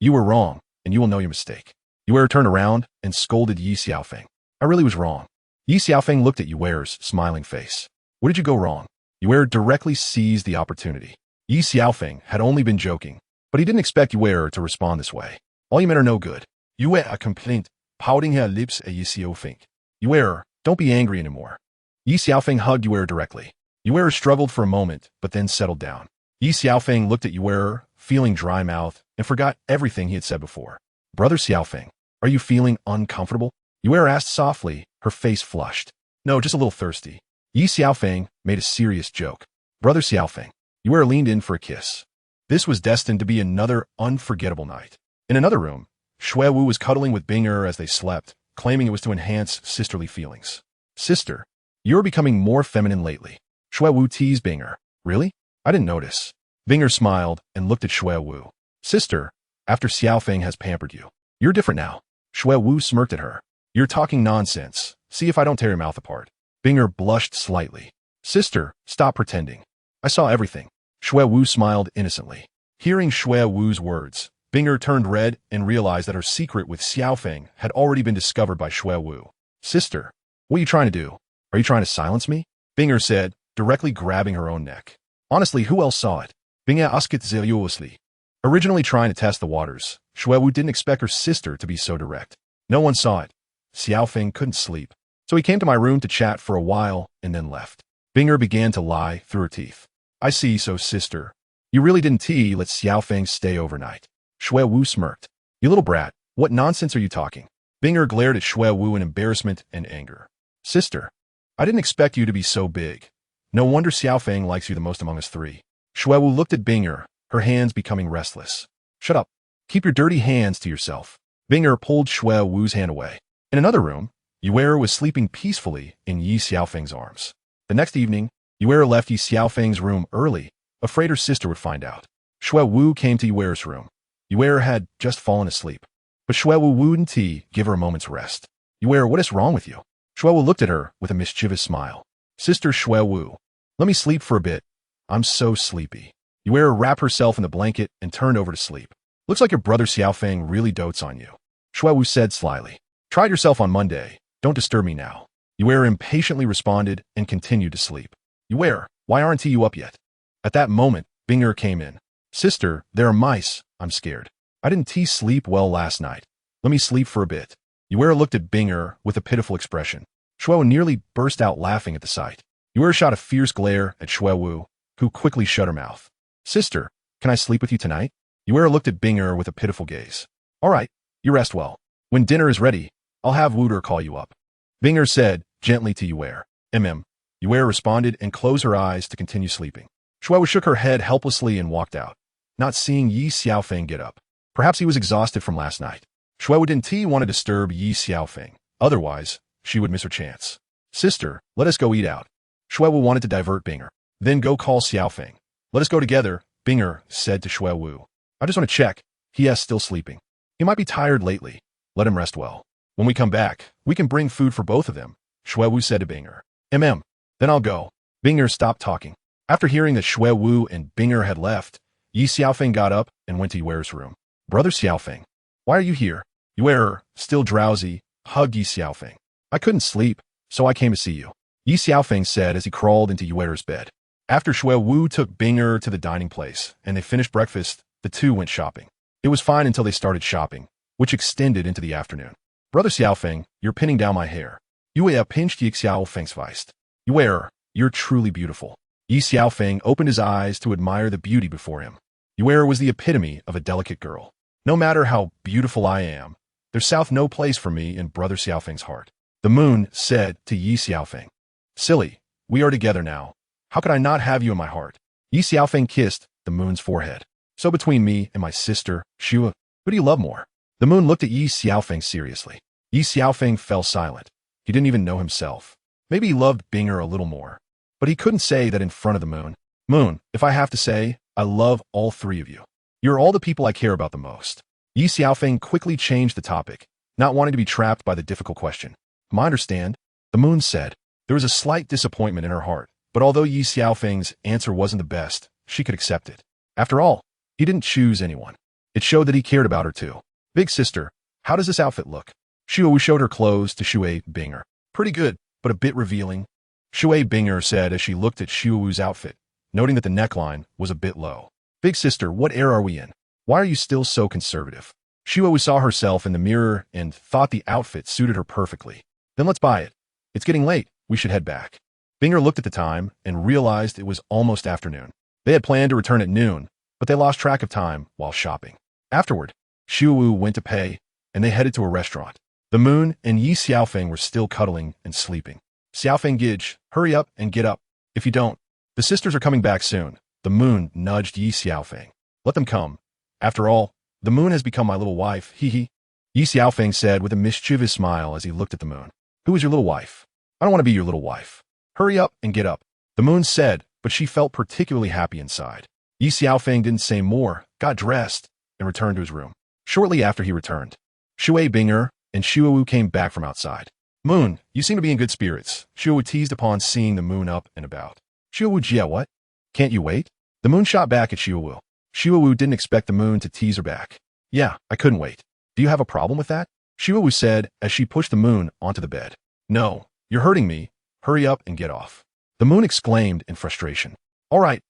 You were wrong, and you will know your mistake. Ye turned around and scolded Ye Xiaofeng. I really was wrong. Ye Xiaofeng looked at Ye's smiling face. What did you go wrong? Ye directly seized the opportunity. Ye Xiaofeng had only been joking, but he didn't expect Ye to respond this way. All you men are no good. Ye a complaint, pouting her lips at Ye Xiaofeng. Ye, don't be angry anymore. Ye Xiaofeng hugged Ye directly. Ye struggled for a moment, but then settled down. Ye Xiaofeng looked at Ye, feeling dry mouth, and forgot everything he had said before. Brother Xiaofeng, are you feeling uncomfortable? Ye asked softly, her face flushed. No, just a little thirsty. Ye Xiaofeng made a serious joke. Brother Xiaofeng, Ye leaned in for a kiss. This was destined to be another unforgettable night. In another room, Shui Wu was cuddling with Binger as they slept, claiming it was to enhance sisterly feelings. Sister, you're becoming more feminine lately. Shui Wu teased Binger. Really? I didn't notice. Binger smiled and looked at Shui Wu. Sister, after Xiaofeng has pampered you, you're different now. Shui Wu smirked at her. You're talking nonsense. See if I don't tear your mouth apart. Binger blushed slightly. Sister, stop pretending. I saw everything. Shui Wu smiled innocently. Hearing Shui Wu's words, Binger turned red and realized that her secret with Xiaofeng had already been discovered by Shui Wu. Sister, what are you trying to do? Are you trying to silence me? Binger said, directly grabbing her own neck. Honestly, who else saw it? Binger asked zealously. Originally trying to test the waters, Shui Wu didn't expect her sister to be so direct. No one saw it. Xiaofeng couldn't sleep, so he came to my room to chat for a while and then left. Binger began to lie through her teeth. I see, so sister. You really didn't let Xiaofeng stay overnight. Shui Wu smirked. You little brat, what nonsense are you talking? Binger glared at Shui Wu in embarrassment and anger. Sister, I didn't expect you to be so big. No wonder Xiaofeng likes you the most among us three. Shui Wu looked at Binger, her hands becoming restless. Shut up. Keep your dirty hands to yourself. Binger pulled Shui Wu's hand away. In another room, Ye was sleeping peacefully in Ye Xiaofeng's arms. The next evening, Ye left Ye Xiaofeng's room early, afraid her sister would find out. Shui Wu came to Ye's room. Ye had just fallen asleep, but Shui Wu wouldn't give her a moment's rest. Ye, what is wrong with you? Shui Wu looked at her with a mischievous smile. Sister Shui Wu, let me sleep for a bit. I'm so sleepy. Ye wrapped herself in the blanket and turned over to sleep. Looks like your brother Xiaofeng really dotes on you. Shui Wu said slyly. Try it yourself on Monday. Don't disturb me now. Ye impatiently responded and continued to sleep. Ye, why aren't you up yet? At that moment, Binger came in. Sister, there are mice. I'm scared. I didn't sleep well last night. Let me sleep for a bit. Ye looked at Binger with a pitiful expression. Shui Wu nearly burst out laughing at the sight. Ye shot a fierce glare at Shui Wu, who quickly shut her mouth. Sister, can I sleep with you tonight? Ye looked at Binger with a pitiful gaze. All right, you rest well. When dinner is ready, I'll have Wooter call you up. Binger said gently to Ye. Ye responded and closed her eyes to continue sleeping. Shui Wu shook her head helplessly and walked out, not seeing Ye Xiaofeng get up. Perhaps he was exhausted from last night. Shui Wu didn't want to disturb Ye Xiaofeng. Otherwise, she would miss her chance. Sister, let us go eat out. Shui Wu wanted to divert Binger. Then go call Xiaofeng. Let us go together, Binger said to Shui Wu. I just want to check. He is still sleeping. He might be tired lately. Let him rest well. When we come back, we can bring food for both of them, Shui Wu said to Binger. Then I'll go. Binger stopped talking. After hearing that Shui Wu and Binger had left, Ye Xiaofeng got up and went to Ye's room. Brother Xiaofeng, why are you here? Ye, still drowsy, hugged Ye Xiaofeng. I couldn't sleep, So I came to see you, Ye Xiaofeng said as he crawled into Yuer's bed. After Shui Wu took Bing'er to the dining place and they finished breakfast, the two went shopping. It was fine until they started shopping, which extended into the afternoon. Brother Xiaofeng, you're pinning down my hair. Yue pinched Ye Xiaofeng's Feist. Yuer, you're truly beautiful. Ye Xiaofeng opened his eyes to admire the beauty before him. Yuer was the epitome of a delicate girl. No matter how beautiful I am, there's no place for me in Brother Xiaofeng's heart. The moon said to Ye Xiaofeng. Silly, we are together now. How could I not have you in my heart? Ye Xiaofeng kissed the moon's forehead. So between me and my sister, Shua, who do you love more? The moon looked at Ye Xiaofeng seriously. Ye Xiaofeng fell silent. He didn't even know himself. Maybe he loved Bing'er a little more. But he couldn't say that in front of the moon. Moon, if I have to say, I love all three of you. You're all the people I care about the most. Ye Xiaofeng quickly changed the topic, not wanting to be trapped by the difficult question. I understand, the moon said. There was a slight disappointment in her heart, but although Ye Xiaofeng's answer wasn't the best, she could accept it. After all, he didn't choose anyone. It showed that he cared about her too. Big sister, how does this outfit look? Shui showed her clothes to Shui Bing'er. Pretty good, but a bit revealing. Shui Bing'er said as she looked at Shui's outfit, noting that the neckline was a bit low. Big sister, what era are we in? Why are you still so conservative? Shui saw herself in the mirror and thought the outfit suited her perfectly. Then let's buy it. It's getting late. We should head back. Bing'er looked at the time and realized it was almost afternoon. They had planned to return at noon, but they lost track of time while shopping. Afterward, Shui went to pay, and they headed to a restaurant. The moon and Ye Xiaofeng were still cuddling and sleeping. Xiaofeng Gidge, hurry up and get up. If you don't, the sisters are coming back soon. The moon nudged Ye Xiaofeng. Let them come. After all, the moon has become my little wife, hee. Ye Xiaofeng said with a mischievous smile as he looked at the moon. Who is your little wife? I don't want to be your little wife. Hurry up and get up. The moon said, but she felt particularly happy inside. Ye Xiaofeng didn't say more, got dressed, and returned to his room. Shortly after he returned, Shui Bing'er and Shuiwu came back from outside. Moon, you seem to be in good spirits. Shuiwu teased upon seeing the moon up and about. Shuiwu, Jia, what? Can't you wait? The moon shot back at Shuiwu. Shuiwu didn't expect the moon to tease her back. Yeah, I couldn't wait. Do you have a problem with that? Shuiwu said as she pushed the moon onto the bed. No, you're hurting me. Hurry up and get off. The moon exclaimed in frustration. All right,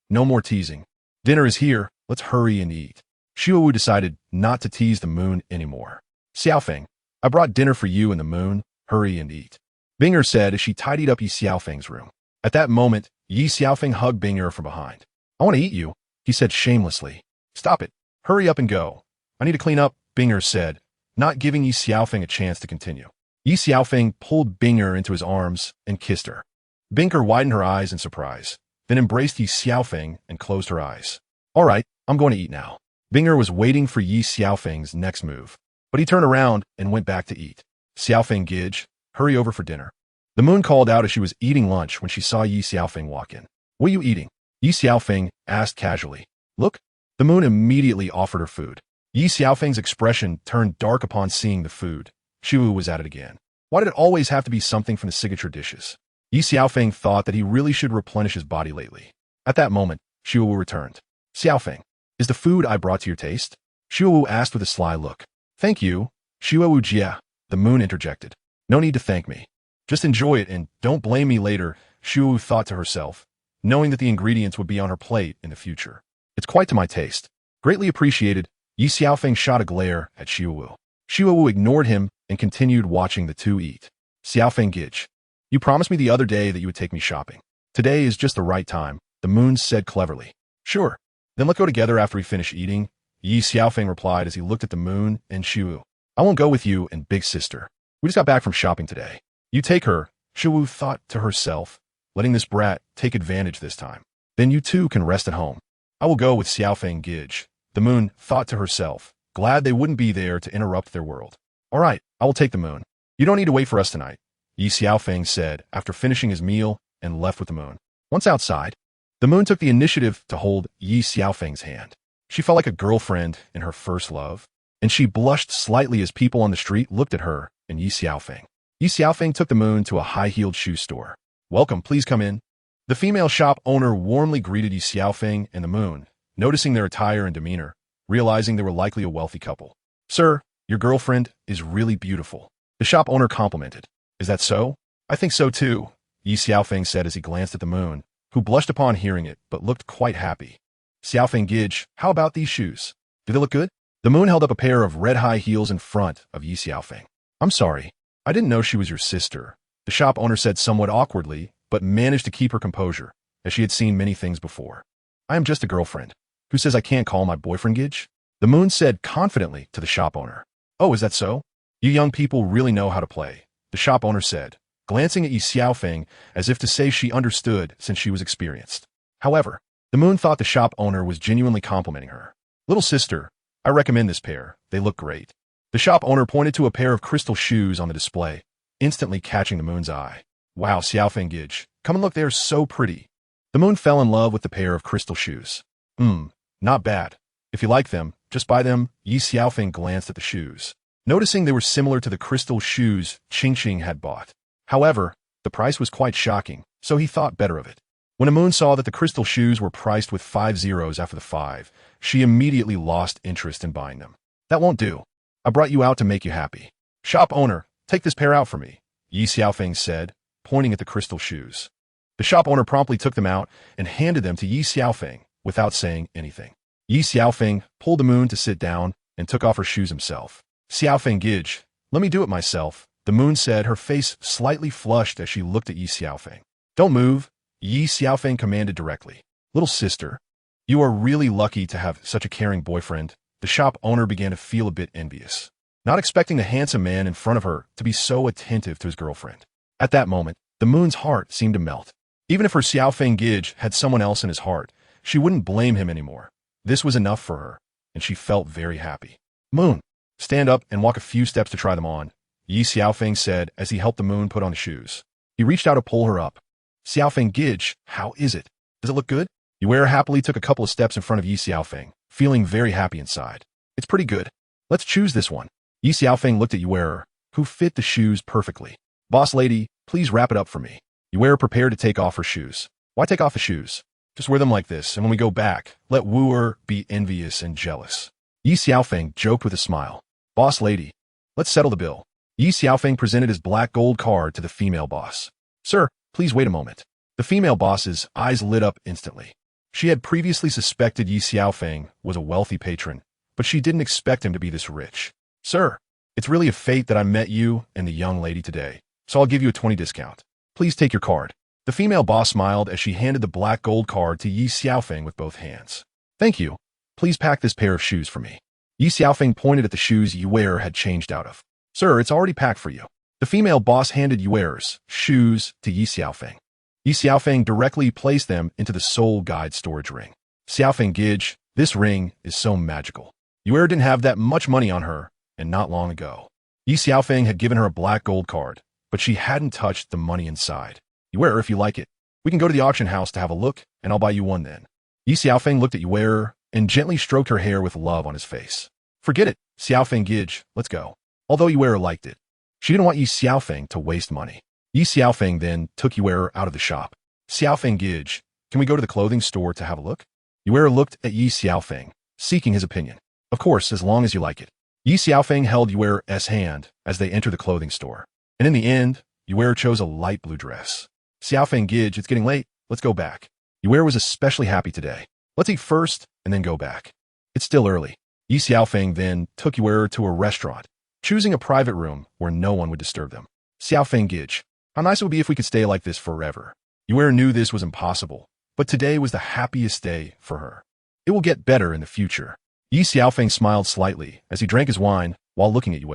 no more teasing. Dinner is here, let's hurry and eat. Shuiwu decided not to tease the moon anymore. Xiaofeng, I brought dinner for you and the moon, hurry and eat. Bing'er said as she tidied up Ye Xiaofeng's room. At that moment, Ye Xiaofeng hugged Bing'er from behind. I want to eat you, he said shamelessly. Stop it, hurry up and go. I need to clean up, Bing'er said, not giving Ye Xiaofeng a chance to continue. Ye Xiaofeng pulled Bing'er into his arms and kissed her. Bing'er widened her eyes in surprise, then embraced Ye Xiaofeng and closed her eyes. All right, I'm going to eat now. Bing'er was waiting for Ye Xiaofeng's next move, but he turned around and went back to eat. Xiaofeng Gidge, hurry over for dinner. The moon called out as she was eating lunch when she saw Ye Xiaofeng walk in. What are you eating? Ye Xiaofeng asked casually. Look. The moon immediately offered her food. Ye Xiaofeng's expression turned dark upon seeing the food. Shuiwu was at it again. Why did it always have to be something from the signature dishes? Ye Xiaofeng thought that he really should replenish his body lately. At that moment, Shuiwu returned. Xiaofeng, is the food I brought to your taste? Shuiwu asked with a sly look. Thank you, Shuiwu Jia, the moon interjected. No need to thank me. Just enjoy it and don't blame me later, Shuiwu thought to herself, knowing that the ingredients would be on her plate in the future. It's quite to my taste. Greatly appreciated, Ye Xiaofeng shot a glare at Shuiwu. Shuiwu ignored him and continued watching the two eat. Xiaofeng Gidge, you promised me the other day that you would take me shopping. Today is just the right time, the moon said cleverly. Sure. Then let's go together after we finish eating, Ye Xiaofeng replied as he looked at the moon and Shuiwu. I won't go with you and big sister. We just got back from shopping today. You take her, Shuiwu thought to herself, letting this brat take advantage this time. Then you two can rest at home. I will go with Xiaofeng Gidge, the moon thought to herself, glad they wouldn't be there to interrupt their world. All right, I will take the moon. You don't need to wait for us tonight, Ye Xiaofeng said after finishing his meal and left with the moon. Once outside, the moon took the initiative to hold Ye Xiaofeng's hand. She felt like a girlfriend in her first love, and she blushed slightly as people on the street looked at her and Ye Xiaofeng. Ye Xiaofeng took the moon to a high-heeled shoe store. Welcome, please come in. The female shop owner warmly greeted Ye Xiaofeng and the moon, noticing their attire and demeanor, realizing they were likely a wealthy couple. Sir, your girlfriend is really beautiful, the shop owner complimented. Is that so? I think so too, Ye Xiaofeng said as he glanced at the moon, who blushed upon hearing it but looked quite happy. Xiaofeng Gidge, how about these shoes? Do they look good? The moon held up a pair of red high heels in front of Ye Xiaofeng. I'm sorry. I didn't know she was your sister, the shop owner said somewhat awkwardly, but managed to keep her composure, as she had seen many things before. I am just a girlfriend. Who says I can't call my boyfriend Gidge? The moon said confidently to the shop owner. Oh, is that so? You young people really know how to play, the shop owner said, glancing at Ye Xiaofeng as if to say she understood since she was experienced. However, the moon thought the shop owner was genuinely complimenting her. Little sister, I recommend this pair. They look great. The shop owner pointed to a pair of crystal shoes on the display, instantly catching the moon's eye. Wow, Xiaofeng Gidge, come and look, they are so pretty. The moon fell in love with the pair of crystal shoes. Not bad. If you like them, just buy them. Ye Xiaofeng glanced at the shoes, noticing they were similar to the crystal shoes Chenxin had bought. However, the price was quite shocking, so he thought better of it. When the moon saw that the crystal shoes were priced with 5 zeros after the 5, she immediately lost interest in buying them. That won't do. I brought you out to make you happy. Shop owner, take this pair out for me, Ye Xiaofeng said, pointing at the crystal shoes. The shop owner promptly took them out and handed them to Ye Xiaofeng without saying anything. Ye Xiaofeng pulled the moon to sit down and took off her shoes himself. Xiaofeng Gidge, let me do it myself, the moon said, her face slightly flushed as she looked at Ye Xiaofeng. Don't move, Ye Xiaofeng commanded directly. Little sister, you are really lucky to have such a caring boyfriend. The shop owner began to feel a bit envious, not expecting the handsome man in front of her to be so attentive to his girlfriend. At that moment, the moon's heart seemed to melt. Even if her Xiaofeng Gidge had someone else in his heart, she wouldn't blame him anymore. This was enough for her, and she felt very happy. Moon, stand up and walk a few steps to try them on, Ye Xiaofeng said as he helped the moon put on the shoes. He reached out to pull her up. Xiaofeng Gidge, how is it? Does it look good? Ye happily took a couple of steps in front of Ye Xiaofeng, feeling very happy inside. It's pretty good. Let's choose this one. Ye Xiaofeng looked at Ye, who fit the shoes perfectly. Boss lady, please wrap it up for me. Ye prepared to take off her shoes. Why take off the shoes? Just wear them like this, and when we go back, let wooer be envious and jealous. Ye Xiaofeng joked with a smile. Boss lady, let's settle the bill. Ye Xiaofeng presented his black gold card to the female boss. Sir, please wait a moment. The female boss's eyes lit up instantly. She had previously suspected Ye Xiaofeng was a wealthy patron, but she didn't expect him to be this rich. Sir, it's really a fate that I met you and the young lady today, so I'll give you a 20 discount. Please take your card. The female boss smiled as she handed the black gold card to Ye Xiaofeng with both hands. Thank you. Please pack this pair of shoes for me. Ye Xiaofeng pointed at the shoes Ye had changed out of. Sir, it's already packed for you. The female boss handed Ye's shoes to Ye Xiaofeng. Ye Xiaofeng directly placed them into the soul guide storage ring. Xiaofeng Gidge, this ring is so magical. Ye didn't have that much money on her, and not long ago. Ye Xiaofeng had given her a black gold card, but she hadn't touched the money inside. Ye, if you like it, we can go to the auction house to have a look, and I'll buy you one then. Ye Xiaofeng looked at Ye and gently stroked her hair with love on his face. Forget it, Xiaofeng Gidge, let's go. Although Ye liked it, she didn't want Ye Xiaofeng to waste money. Ye Xiaofeng then took Ye out of the shop. Xiaofeng Gidge, can we go to the clothing store to have a look? Ye looked at Ye Xiaofeng, seeking his opinion. Of course, as long as you like it. Ye Xiaofeng held Ye's hand as they entered the clothing store. And in the end, Ye chose a light blue dress. Xiaofeng Gidge, it's getting late. Let's go back. Ye was especially happy today. Let's eat first and then go back. It's still early. Ye Xiaofeng then took Ye to a restaurant, choosing a private room where no one would disturb them. Xiaofeng Gidge, how nice it would be if we could stay like this forever. Ye knew this was impossible, but today was the happiest day for her. It will get better in the future. Ye Xiaofeng smiled slightly as he drank his wine while looking at Ye.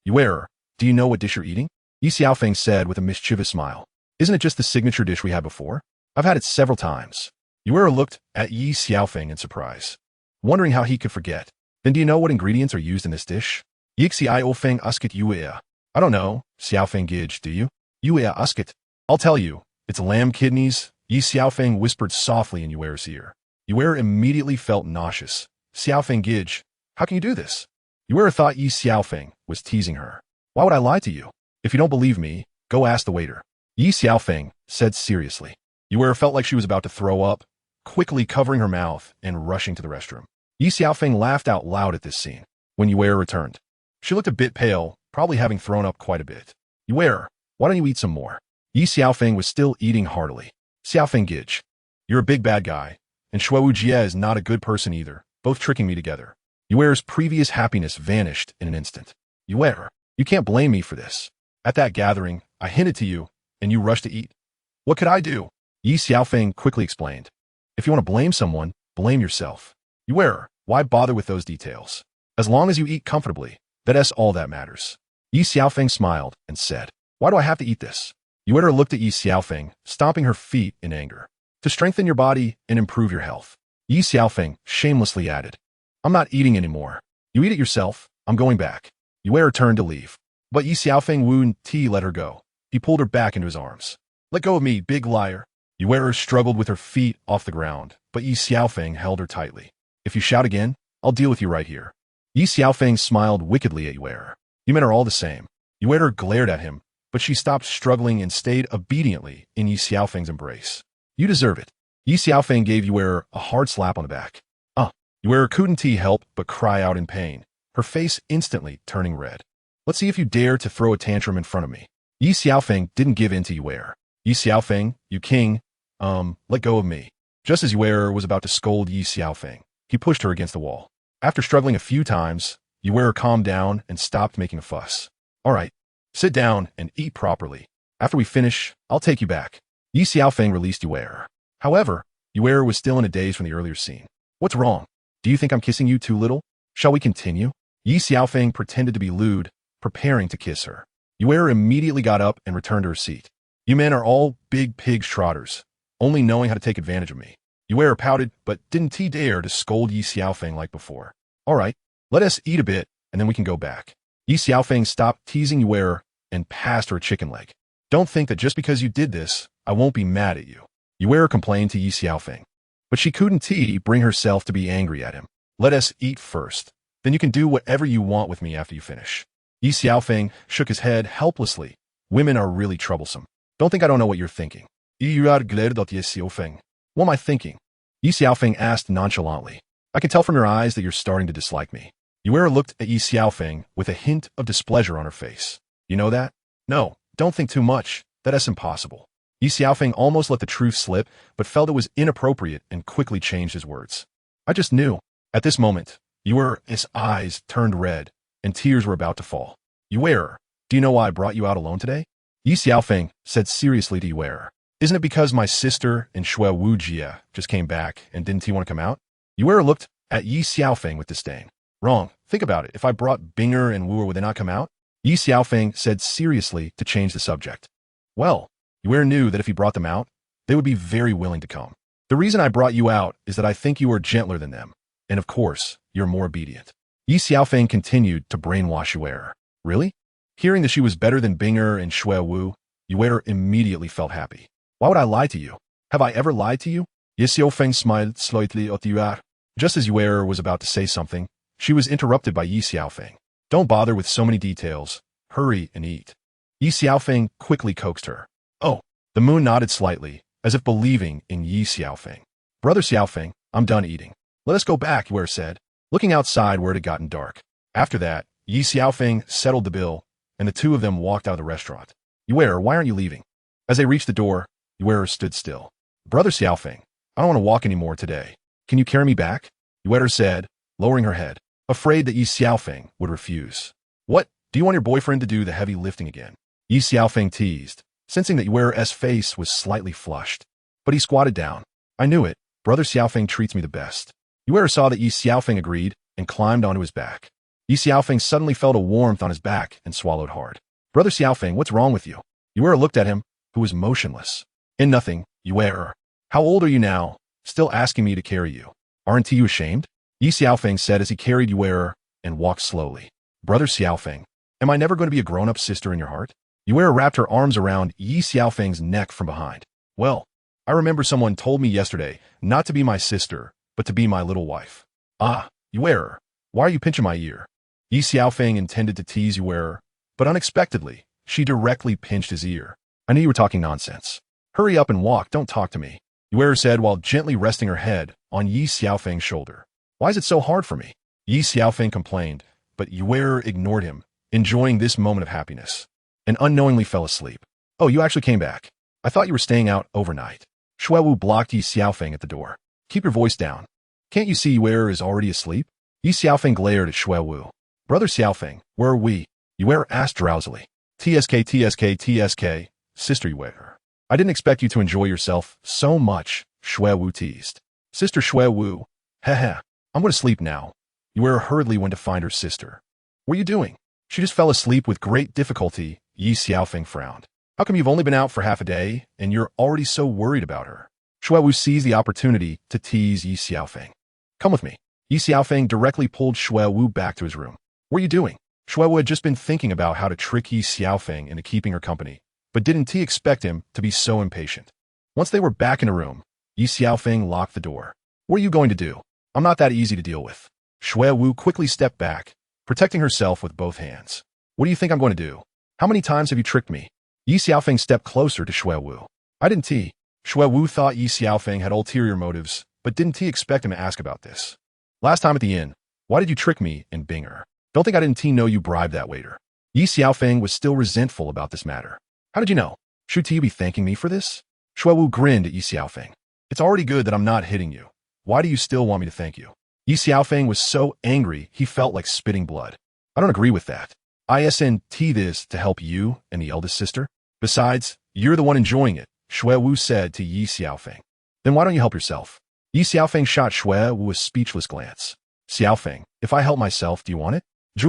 Ye, do you know what dish you're eating? Ye Xiaofeng said with a mischievous smile. Isn't it just the signature dish we had before? I've had it several times. Ye looked at Ye Xiaofeng in surprise, wondering how he could forget. Then do you know what ingredients are used in this dish? Ye Xiaofeng asked Ye. I don't know, Xiaofeng Gidge, do you? Ye asked. I'll tell you. It's lamb kidneys, Ye Xiaofeng whispered softly in Ye's ear. Ye immediately felt nauseous. Xiaofeng Gidge, how can you do this? Ye thought Ye Xiaofeng was teasing her. Why would I lie to you? If you don't believe me, go ask the waiter. Ye Xiaofeng said seriously. Ye felt like she was about to throw up, quickly covering her mouth and rushing to the restroom. Ye Xiaofeng laughed out loud at this scene. When Ye returned, she looked a bit pale, probably having thrown up quite a bit. Ye, Why don't you eat some more? Ye Xiaofeng was still eating heartily. Xiaofeng Gij, you're a big bad guy, and Shuo Jie is not a good person either, both tricking me together. Yuer's previous happiness vanished in an instant. Yuer, you can't blame me for this. At that gathering, I hinted to you, and you rushed to eat. What could I do? Ye Xiaofeng quickly explained. If you want to blame someone, blame yourself. Yuer, why bother with those details? As long as you eat comfortably, that's all that matters. Ye Xiaofeng smiled and said, why do I have to eat this? Yuer looked at Ye Xiaofeng, stomping her feet in anger. To strengthen your body and improve your health. Ye Xiaofeng shamelessly added, I'm not eating anymore. You eat it yourself, I'm going back. Yuer turned to leave. But Ye Xiaofeng Wu Ti let her go. He pulled her back into his arms. Let go of me, big liar. Yuer struggled with her feet off the ground, but Ye Xiaofeng held her tightly. If you shout again, I'll deal with you right here. Ye Xiaofeng smiled wickedly at Yuer. You men are all the same. Yuer glared at him, but she stopped struggling and stayed obediently in Ye Xiaofeng's embrace. You deserve it. Ye Xiaofeng gave Yuer a hard slap on the back. Yuer couldn't help but cry out in pain, her face instantly turning red. Let's see if you dare to throw a tantrum in front of me. Ye Xiaofeng didn't give in to Yuer. Ye Xiaofeng, you king, let go of me. Just as Yuer was about to scold Ye Xiaofeng, he pushed her against the wall. After struggling a few times, Yuer calmed down and stopped making a fuss. All right, sit down and eat properly. After we finish, I'll take you back. Ye Xiaofeng released Yuer. However, Yuer was still in a daze from the earlier scene. What's wrong? Do you think I'm kissing you too little? Shall we continue? Ye Xiaofeng pretended to be lewd, preparing to kiss her. Yuer immediately got up and returned to her seat. You men are all big pig trotters, only knowing how to take advantage of me. Yuer pouted, but didn't dare to scold Ye Xiaofeng like before. All right, let us eat a bit, and then we can go back. Ye Xiaofeng stopped teasing Yuer and passed her a chicken leg. Don't think that just because you did this, I won't be mad at you. Yuer complained to Ye Xiaofeng. But she couldn't bring herself to be angry at him. Let us eat first. Then you can do whatever you want with me after you finish. Ye Xiaofeng shook his head helplessly. Women are really troublesome. Don't think I don't know what you're thinking. Ye Xiaofeng. What am I thinking? Ye Xiaofeng asked nonchalantly. I can tell from your eyes that you're starting to dislike me. Yuer looked at Ye Xiaofeng with a hint of displeasure on her face. You know that? No, don't think too much. That's impossible. Ye Xiaofeng almost let the truth slip, but felt it was inappropriate and quickly changed his words. I just knew. At this moment, Yuer's eyes turned red, and tears were about to fall. Yuer, do you know why I brought you out alone today? Ye Xiaofeng said seriously to Yuer. Isn't it because my sister and Shuo Jie just came back and didn't he want to come out? Yuer looked at Ye Xiaofeng with disdain. Wrong. Think about it. If I brought Binger and Wu, would they not come out? Ye Xiaofeng said seriously to change the subject. Well, Yuer knew that if he brought them out, they would be very willing to come. The reason I brought you out is that I think you are gentler than them, and of course, you're more obedient. Ye Xiaofeng continued to brainwash Yuer. Really? Hearing that she was better than Binger and Shuo Wu, Yuer immediately felt happy. Why would I lie to you? Have I ever lied to you? Ye Xiaofeng smiled slightly at Yuer. Just as Yuer was about to say something, she was interrupted by Ye Xiaofeng. Don't bother with so many details. Hurry and eat. Ye Xiaofeng quickly coaxed her. Oh, the moon nodded slightly, as if believing in Ye Xiaofeng. Brother Xiaofeng, I'm done eating. Let us go back, Yuer said, looking outside where it had gotten dark. After that, Ye Xiaofeng settled the bill, and the two of them walked out of the restaurant. Yuer, why aren't you leaving? As they reached the door, Yuer stood still. Brother Xiaofeng, I don't want to walk anymore today. Can you carry me back? Yuer said, lowering her head, afraid that Ye Xiaofeng would refuse. What? Do you want your boyfriend to do the heavy lifting again? Ye Xiaofeng teased, sensing that Yuer's face was slightly flushed. But he squatted down. I knew it. Brother Xiaofeng treats me the best. Yuer saw that Ye Xiaofeng agreed and climbed onto his back. Ye Xiaofeng suddenly felt a warmth on his back and swallowed hard. Brother Xiaofeng, what's wrong with you? Yuer looked at him, who was motionless. In nothing, Yuer. How old are you now? Still asking me to carry you. Aren't you ashamed? Ye Xiaofeng said as he carried Yuer and walked slowly. Brother Xiaofeng, am I never going to be a grown-up sister in your heart? Yuer wrapped her arms around Ye Xiaofeng's neck from behind. Well, I remember someone told me yesterday not to be my sister, but to be my little wife. Ah, Yuer, why are you pinching my ear? Ye Xiaofeng intended to tease Yuer, but unexpectedly, she directly pinched his ear. I knew you were talking nonsense. Hurry up and walk, don't talk to me, Yuer said while gently resting her head on Ye Xiaofeng's shoulder. Why is it so hard for me? Ye Xiaofeng complained, but Yuer ignored him, enjoying this moment of happiness. and unknowingly fell asleep. Oh, you actually came back. I thought you were staying out overnight. Shuewu blocked Ye Xiaofeng at the door. Keep your voice down. Can't you see Ye is already asleep? Ye Xiaofeng glared at Shuewu. Brother Xiaofeng, where are we? Ye asked drowsily. TSK, Sister Ye. I didn't expect you to enjoy yourself so much, Shuewu teased. Sister Shuewu, heh. I'm going to sleep now. Ye hurriedly went to find her sister. What are you doing? She just fell asleep with great difficulty, Ye Xiaofeng frowned. How come you've only been out for half a day, and you're already so worried about her? Shuewu seized the opportunity to tease Ye Xiaofeng. Come with me. Ye Xiaofeng directly pulled Shuewu back to his room. What are you doing? Shuewu had just been thinking about how to trick Ye Xiaofeng into keeping her company, but didn't he expect him to be so impatient? Once they were back in a room, Ye Xiaofeng locked the door. What are you going to do? I'm not that easy to deal with. Shuewu quickly stepped back, protecting herself with both hands. What do you think I'm going to do? How many times have you tricked me? Ye Xiaofeng stepped closer to Shuewu. I didn't he? Shuewu thought Ye Xiaofeng had ulterior motives, but didn't he expect him to ask about this? Last time at the inn, why did you trick me and bing her? Don't think I didn't know you bribed that waiter. Ye Xiaofeng was still resentful about this matter. How did you know? Should you be thanking me for this? Shuewu grinned at Ye Xiaofeng. It's already good that I'm not hitting you. Why do you still want me to thank you? Ye Xiaofeng was so angry he felt like spitting blood. I don't agree with that. Isn't this to help you and the eldest sister? Besides, you're the one enjoying it, Shuewu said to Ye Xiaofeng. Then why don't you help yourself? Ye Xiaofeng shot Shuewu a speechless glance. Xiaofeng, if I help myself, do you want it? Ye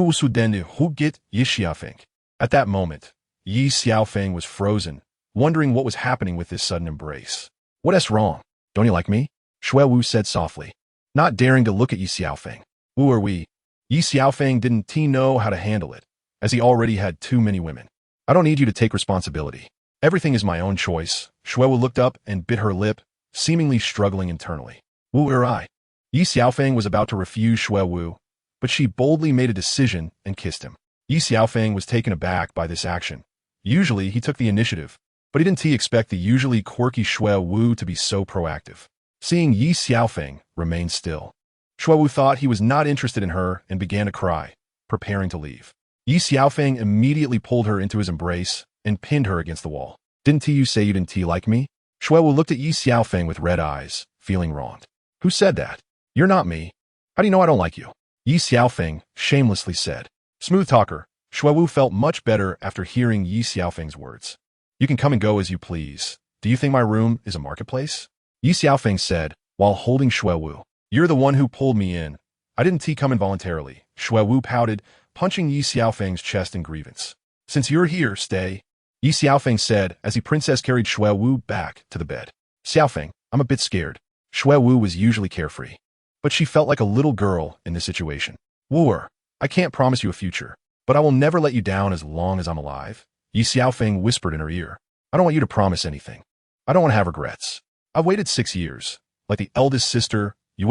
Xiaofeng. At that moment, Ye Xiaofeng was frozen, wondering what was happening with this sudden embrace. What's wrong? Don't you like me? Shuewu said softly, not daring to look at Ye Xiaofeng. Who are we? Ye Xiaofeng didn't know how to handle it, as he already had too many women. I don't need you to take responsibility. Everything is my own choice. Shuewu looked up and bit her lip, seemingly struggling internally. Who are I? Ye Xiaofeng was about to refuse Shuewu, but she boldly made a decision and kissed him. Ye Xiaofeng was taken aback by this action. Usually he took the initiative, but he didn't expect the usually quirky Shuewu to be so proactive. Seeing Ye Xiaofeng remain still, Shuewu thought he was not interested in her and began to cry, preparing to leave. Ye Xiaofeng immediately pulled her into his embrace and pinned her against the wall. Didn't you say you didn't like me? Shuewu looked at Ye Xiaofeng with red eyes, feeling wronged. Who said that? You're not me. How do you know I don't like you? Ye Xiaofeng shamelessly said. Smooth talker, Shuewu felt much better after hearing Ye Xiaofeng's words. You can come and go as you please. Do you think my room is a marketplace? Ye Xiaofeng said, while holding Shuewu. You're the one who pulled me in. I didn't come involuntarily. Shuewu pouted, punching Ye Xiaofeng's chest in grievance. Since you're here, stay. Ye Xiaofeng said as he princess carried Shuewu back to the bed. Xiaofeng, I'm a bit scared. Shuewu was usually carefree, but she felt like a little girl in this situation. Wooer, I can't promise you a future, but I will never let you down as long as I'm alive. Ye Xiaofeng whispered in her ear. I don't want you to promise anything. I don't want to have regrets. I've waited 6 years. Like the eldest sister, Ye.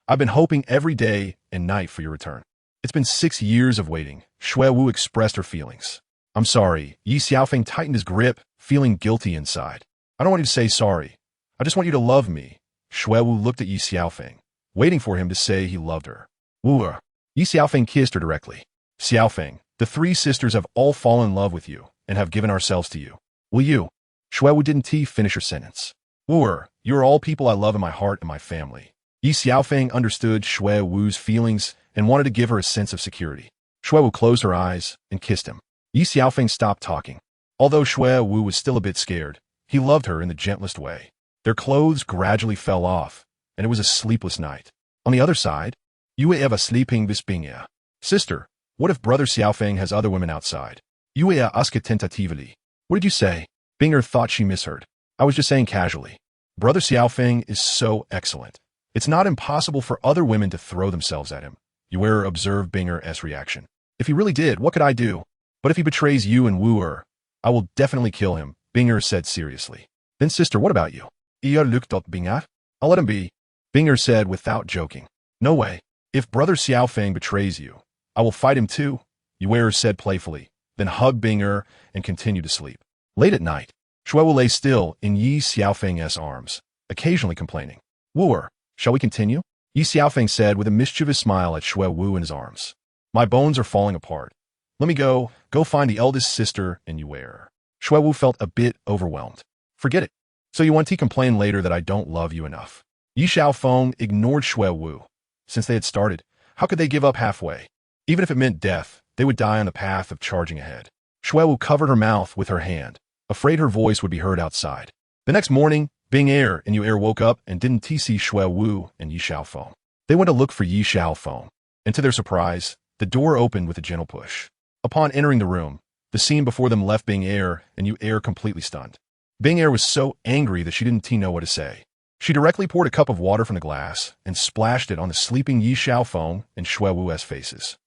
I've been hoping every day and night for your return. It's been 6 years of waiting. Shuewu expressed her feelings. I'm sorry. Ye Xiaofeng tightened his grip, feeling guilty inside. I don't want you to say sorry. I just want you to love me. Shuewu looked at Ye Xiaofeng, waiting for him to say he loved her. Wooer. Ye Xiaofeng kissed her directly. Xiaofeng, the 3 sisters have all fallen in love with you and have given ourselves to you. Will you? Shuewu didn't finish her sentence. Wooer, you are all people I love in my heart and my family. Ye Xiaofeng understood Shuewu's feelings and wanted to give her a sense of security. Shuewu closed her eyes and kissed him. Ye Xiaofeng stopped talking. Although Shuewu was still a bit scared, he loved her in the gentlest way. Their clothes gradually fell off, and it was a sleepless night. On the other side, Yue Eva sleeping Bispinga. Sister, what if Brother Xiaofeng has other women outside? Yue asked tentatively. What did you say? Binger thought she misheard. I was just saying casually. Brother Xiaofeng is so excellent. It's not impossible for other women to throw themselves at him. Yue observed Binger's reaction. If he really did, what could I do? But if he betrays you and Wooer, I will definitely kill him, Binger said seriously. Then sister, what about you? Ihr looked at Binger. I'll let him be, Binger said without joking. No way. If Brother Xiaofeng betrays you, I will fight him too, Yue said playfully, then hugged Binger and continued to sleep. Late at night, Shuewu lay still in Ye Xiaofeng's arms, occasionally complaining. Wooer, shall we continue? Ye Xiaofeng said with a mischievous smile at Shuewu in his arms. My bones are falling apart. Let me go find the eldest sister and you heir. Shuewu felt a bit overwhelmed. Forget it. So you want to complain later that I don't love you enough. Ye Xiaofeng ignored Shuewu. Since they had started, how could they give up halfway? Even if it meant death, they would die on the path of charging ahead. Shuewu covered her mouth with her hand, afraid her voice would be heard outside. The next morning, Bing heir and Yu heir woke up and didn't see Shuewu and Ye Xiaofeng. They went to look for Ye Xiaofeng, and to their surprise, the door opened with a gentle push. Upon entering the room, the scene before them left Bing heir and Yu heir completely stunned. Bing heir was so angry that she didn't know what to say. She directly poured a cup of water from the glass and splashed it on the sleeping Ye Xiaofeng and Shuewu's faces.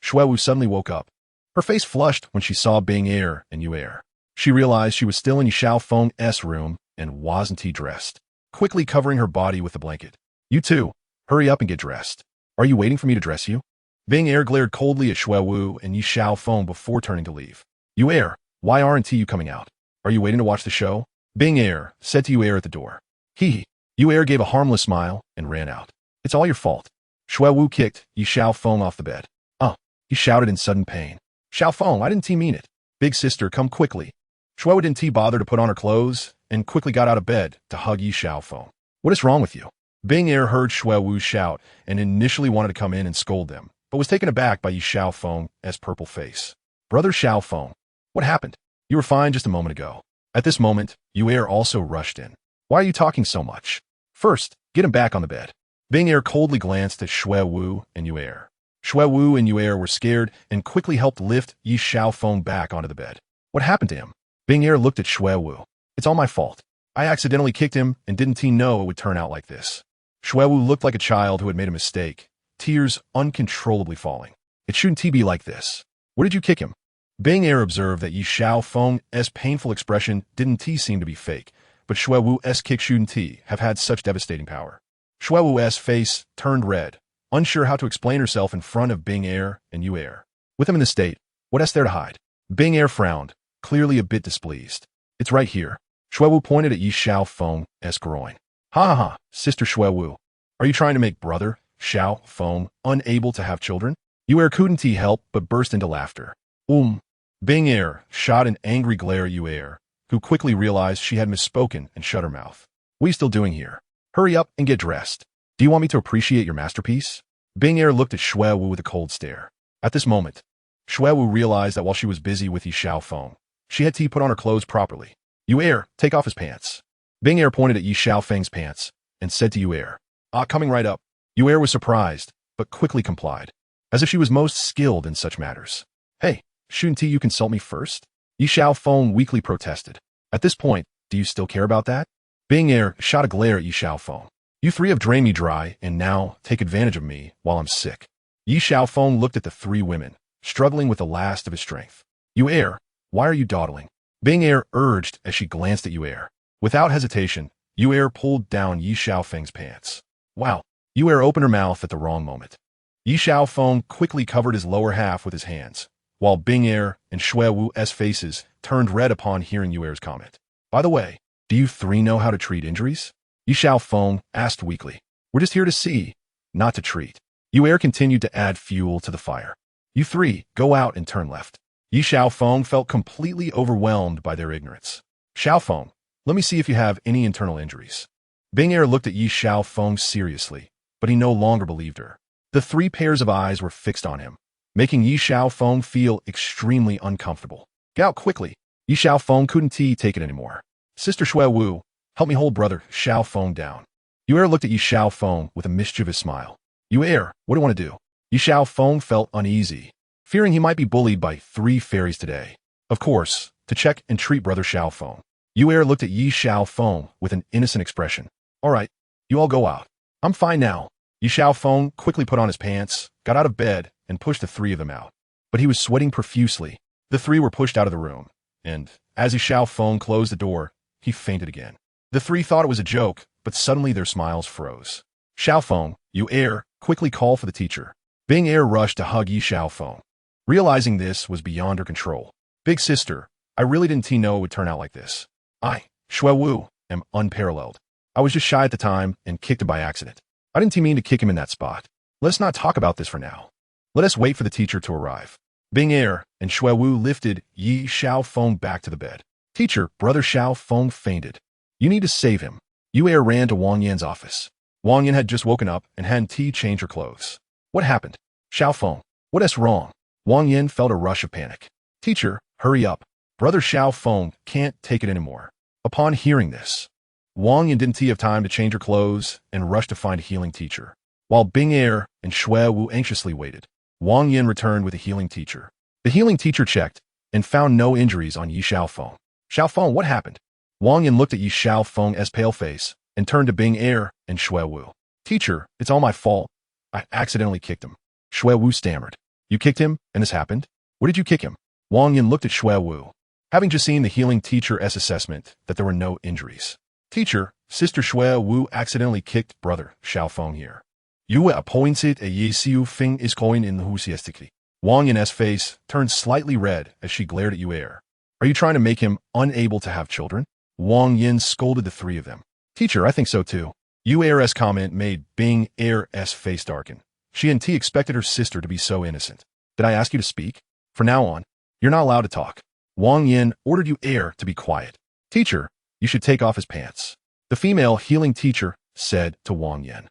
Shuewu suddenly woke up. Her face flushed when she saw Bing heir and Yu heir. She realized she was still in Ye Xiaofeng's room and wasn't dressed. Quickly covering her body with the blanket. You too, hurry up and get dressed. Are you waiting for me to dress you? Bing heir glared coldly at Shuewu and Ye Xiaofeng before turning to leave. Yu heir, why aren't you coming out? Are you waiting to watch the show? Bing heir said to Yu heir at the door. Yu heir gave a harmless smile and ran out. It's all your fault. Shuewu kicked Ye Xiaofeng off the bed. He shouted in sudden pain. Xiaofeng, I didn't mean it. Big sister, come quickly. Shuewu didn't bother to put on her clothes and quickly got out of bed to hug Ye Xiaofeng. What is wrong with you? Bing heir heard Shuewu shout and initially wanted to come in and scold them, but was taken aback by Ye Xiaofeng's purple face. Brother Xiaofeng, what happened? You were fine just a moment ago. At this moment, Yu heir also rushed in. Why are you talking so much? First, get him back on the bed. Bing heir coldly glanced at Shuewu and Yu heir. Shuewu and Yu heir were scared and quickly helped lift Ye Xiaofeng back onto the bed. What happened to him? Bing heir looked at Shuewu. It's all my fault. I accidentally kicked him and didn't know it would turn out like this. Shuewu looked like a child who had made a mistake, tears uncontrollably falling. It shouldn't be like this. Where did you kick him? Bing heir observed that Ye Xiaofeng's painful expression didn't seem to be fake, but Shuewu's kick shouldn't have had such devastating power. Shuewu's face turned red, unsure how to explain herself in front of Bing heir and Yu heir. With him in the state, what else there to hide? Bing heir frowned, clearly a bit displeased. It's right here. Shuewu pointed at Ye Xiaofeng's groin. Ha, Sister Shuewu. Are you trying to make brother Xiaofeng unable to have children? Yu heir couldn't help but burst into laughter. Bing heir shot an angry glare at Yu heir, who quickly realized she had misspoken and shut her mouth. What are you still doing here? Hurry up and get dressed. Do you want me to appreciate your masterpiece? Bing heir looked at Shuewu with a cold stare. At this moment, Shuewu realized that while she was busy with Ye Xiaofeng, she had to put on her clothes properly. Yu heir, take off his pants. Bing heir pointed at Ye Xiaofeng's pants and said to Yu heir, coming right up. Yu heir was surprised, but quickly complied, as if she was most skilled in such matters. Hey, shouldn't you consult me first? Ye Xiaofeng weakly protested. At this point, do you still care about that? Bing heir shot a glare at Ye Xiaofeng. You three have drained me dry and now take advantage of me while I'm sick. Ye Xiaofeng looked at the three women, struggling with the last of his strength. Yu heir, why are you dawdling? Bing heir urged as she glanced at Yu heir. Without hesitation, Yu heir pulled down Ye Xiaofeng's pants. Wow. Yu heir opened her mouth at the wrong moment. Ye Xiaofeng quickly covered his lower half with his hands, while Bing heir and Shuewu's faces turned red upon hearing Yu heir's comment. By the way, do you three know how to treat injuries? Ye Xiaofeng asked weakly. We're just here to see, not to treat. Yu heir continued to add fuel to the fire. You three, go out and turn left. Ye Xiaofeng felt completely overwhelmed by their ignorance. Xiaofeng, let me see if you have any internal injuries. Bing heir looked at Ye Xiaofeng seriously, but he no longer believed her. The three pairs of eyes were fixed on him, making Ye Xiaofeng feel extremely uncomfortable. Get out quickly. Ye Xiaofeng couldn't take it anymore. Sister Shuewu, help me hold brother Xiaofeng down. Yu heir looked at Ye Xiaofeng with a mischievous smile. Yu heir, what do you want to do? Ye Xiaofeng felt uneasy, fearing he might be bullied by three fairies today. Of course, to check and treat brother Xiaofeng. Yu heir looked at Ye Xiaofeng with an innocent expression. All right, you all go out. I'm fine now. Ye Xiaofeng quickly put on his pants, got out of bed, and pushed the three of them out. But he was sweating profusely. The three were pushed out of the room, and as Ye Xiaofeng closed the door, he fainted again. The three thought it was a joke, but suddenly their smiles froze. Xiaofeng, Yu heir, quickly called for the teacher. Bing heir rushed to hug Ye Xiaofeng. Realizing this was beyond her control. Big sister, I really didn't know it would turn out like this. I, Shuewu, am unparalleled. I was just shy at the time and kicked him by accident. I didn't mean to kick him in that spot. Let's not talk about this for now. Let us wait for the teacher to arrive. Bing heir and Shuewu lifted Ye Xiaofeng back to the bed. Teacher, brother Xiaofeng fainted. You need to save him. Ye heir ran to Wang Yan's office. Wang Yan had just woken up and had Ti change her clothes. What happened? Xiaofeng, what's wrong? Wang Yan felt a rush of panic. Teacher, hurry up. Brother Xiaofeng can't take it anymore. Upon hearing this, Wang Yan didn't have time to change her clothes and rushed to find a healing teacher. While Bing heir and Shuewu anxiously waited, Wang Yan returned with a healing teacher. The healing teacher checked and found no injuries on Ye Xiaofeng. Xiaofeng, what happened? Wang Yan looked at Ye Xiaofeng's pale face and turned to Bing heir and Shuewu. Teacher, it's all my fault. I accidentally kicked him. Shuewu stammered. You kicked him, and this happened? Where did you kick him? Wang Yan looked at Shuewu, having just seen the healing teacher's assessment that there were no injuries. Teacher, Sister Shuewu accidentally kicked brother Xiaofeng here. You were appointed a Ye Xiaofeng is going in the husiestically. Wang Yan's face turned slightly red as she glared at Ye heir. Are you trying to make him unable to have children? Wang Yan scolded the three of them. Teacher, I think so too. Ye heir's comment made Bing heir's face darken. She and Ti expected her sister to be so innocent. Did I ask you to speak? From now on, you're not allowed to talk. Wang Yan ordered Ye heir to be quiet. Teacher, you should take off his pants. The female healing teacher said to Wang Yan.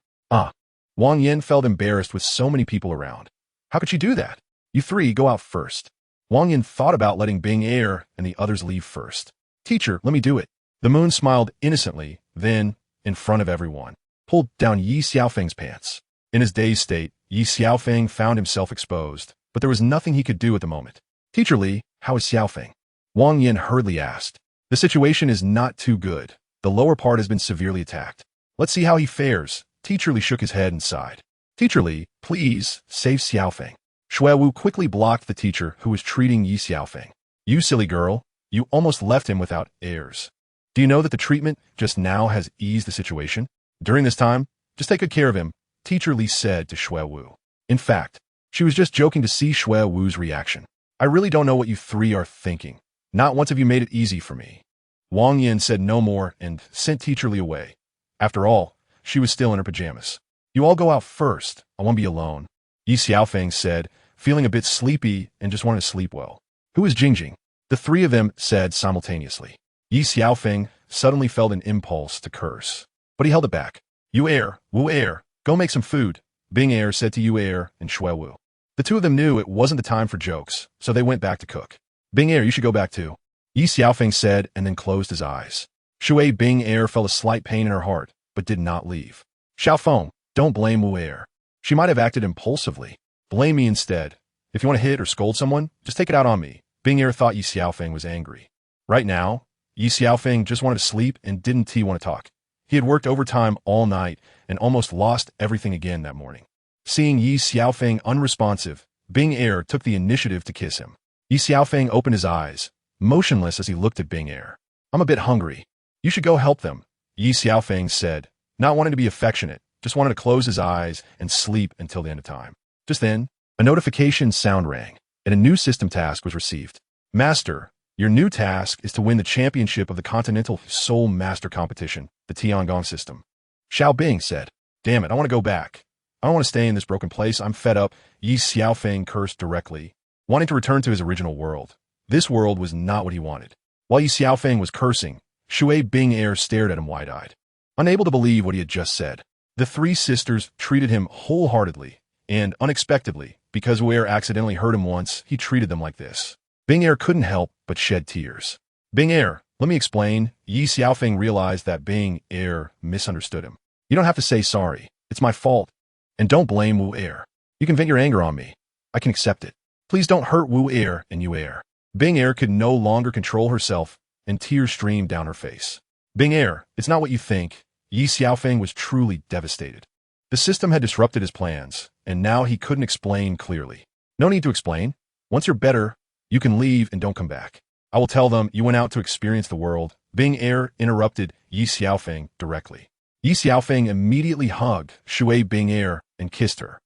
Wang Yan felt embarrassed with so many people around. How could she do that? You three go out first. Wang Yan thought about letting Bing heir and the others leave first. Teacher, let me do it. The moon smiled innocently, then, in front of everyone, pulled down Ye Xiaofeng's pants. In his dazed state, Ye Xiaofeng found himself exposed, but there was nothing he could do at the moment. Teacher Li, how is Xiaofeng? Wang Yan hurriedly asked. The situation is not too good. The lower part has been severely attacked. Let's see how he fares. Teacher Li shook his head and sighed. Teacher Li, please, save Xiaofeng. Shuewu quickly blocked the teacher who was treating Ye Xiaofeng. You silly girl, you almost left him without heirs. Do you know that the treatment just now has eased the situation? During this time, just take good care of him, Teacher Li said to Shuewu. In fact, she was just joking to see Shuewu's reaction. I really don't know what you three are thinking. Not once have you made it easy for me. Wang Yan said no more and sent Teacher Li away. After all, she was still in her pajamas. You all go out first. I won't be alone. Ye Xiaofeng said, feeling a bit sleepy and just wanted to sleep well. Who is Jingjing? The three of them said simultaneously. Ye Xiaofeng suddenly felt an impulse to curse, but he held it back. Ye heir, Wu heir, go make some food, Bing heir said to Ye heir and Shuewu. The two of them knew it wasn't the time for jokes, so they went back to cook. Bing heir, you should go back too, Ye Xiaofeng said and then closed his eyes. Bing heir felt a slight pain in her heart, but did not leave. Xiaofeng, don't blame Wu heir. She might have acted impulsively. Blame me instead. If you want to hit or scold someone, just take it out on me. Bing heir thought Ye Xiaofeng was angry. Right now, Ye Xiaofeng just wanted to sleep and didn't want to talk. He had worked overtime all night and almost lost everything again that morning. Seeing Ye Xiaofeng unresponsive, Bing heir took the initiative to kiss him. Ye Xiaofeng opened his eyes, motionless as he looked at Bing heir. I'm a bit hungry. You should go help them, Ye Xiaofeng said, not wanting to be affectionate, just wanted to close his eyes and sleep until the end of time. Just then, a notification sound rang, and a new system task was received. Master, your new task is to win the championship of the Continental Soul Master Competition, the Tianji System. Xiao Bing said, damn it, I want to go back. I don't want to stay in this broken place. I'm fed up. Ye Xiaofeng cursed directly, wanting to return to his original world. This world was not what he wanted. While Ye Xiaofeng was cursing, Bing heir stared at him wide-eyed, unable to believe what he had just said. The three sisters treated him wholeheartedly and unexpectedly. Because Wu heir accidentally hurt him once, he treated them like this. Bing heir couldn't help but shed tears. Bing heir, let me explain. Ye Xiaofeng realized that Bing heir misunderstood him. You don't have to say sorry. It's my fault. And don't blame Wu heir. You can vent your anger on me. I can accept it. Please don't hurt Wu heir and Ye heir. Bing heir could no longer control herself, and tears streamed down her face. Bing heir, it's not what you think. Ye Xiaofeng was truly devastated. The system had disrupted his plans, and now he couldn't explain clearly. No need to explain. Once you're better, you can leave and don't come back. I will tell them you went out to experience the world. Bing heir interrupted Ye Xiaofeng directly. Ye Xiaofeng immediately hugged Bing heir and kissed her.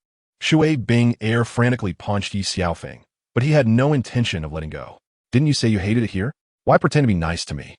Bing heir frantically punched Ye Xiaofeng, but he had no intention of letting go. Didn't you say you hated it here? Why pretend to be nice to me?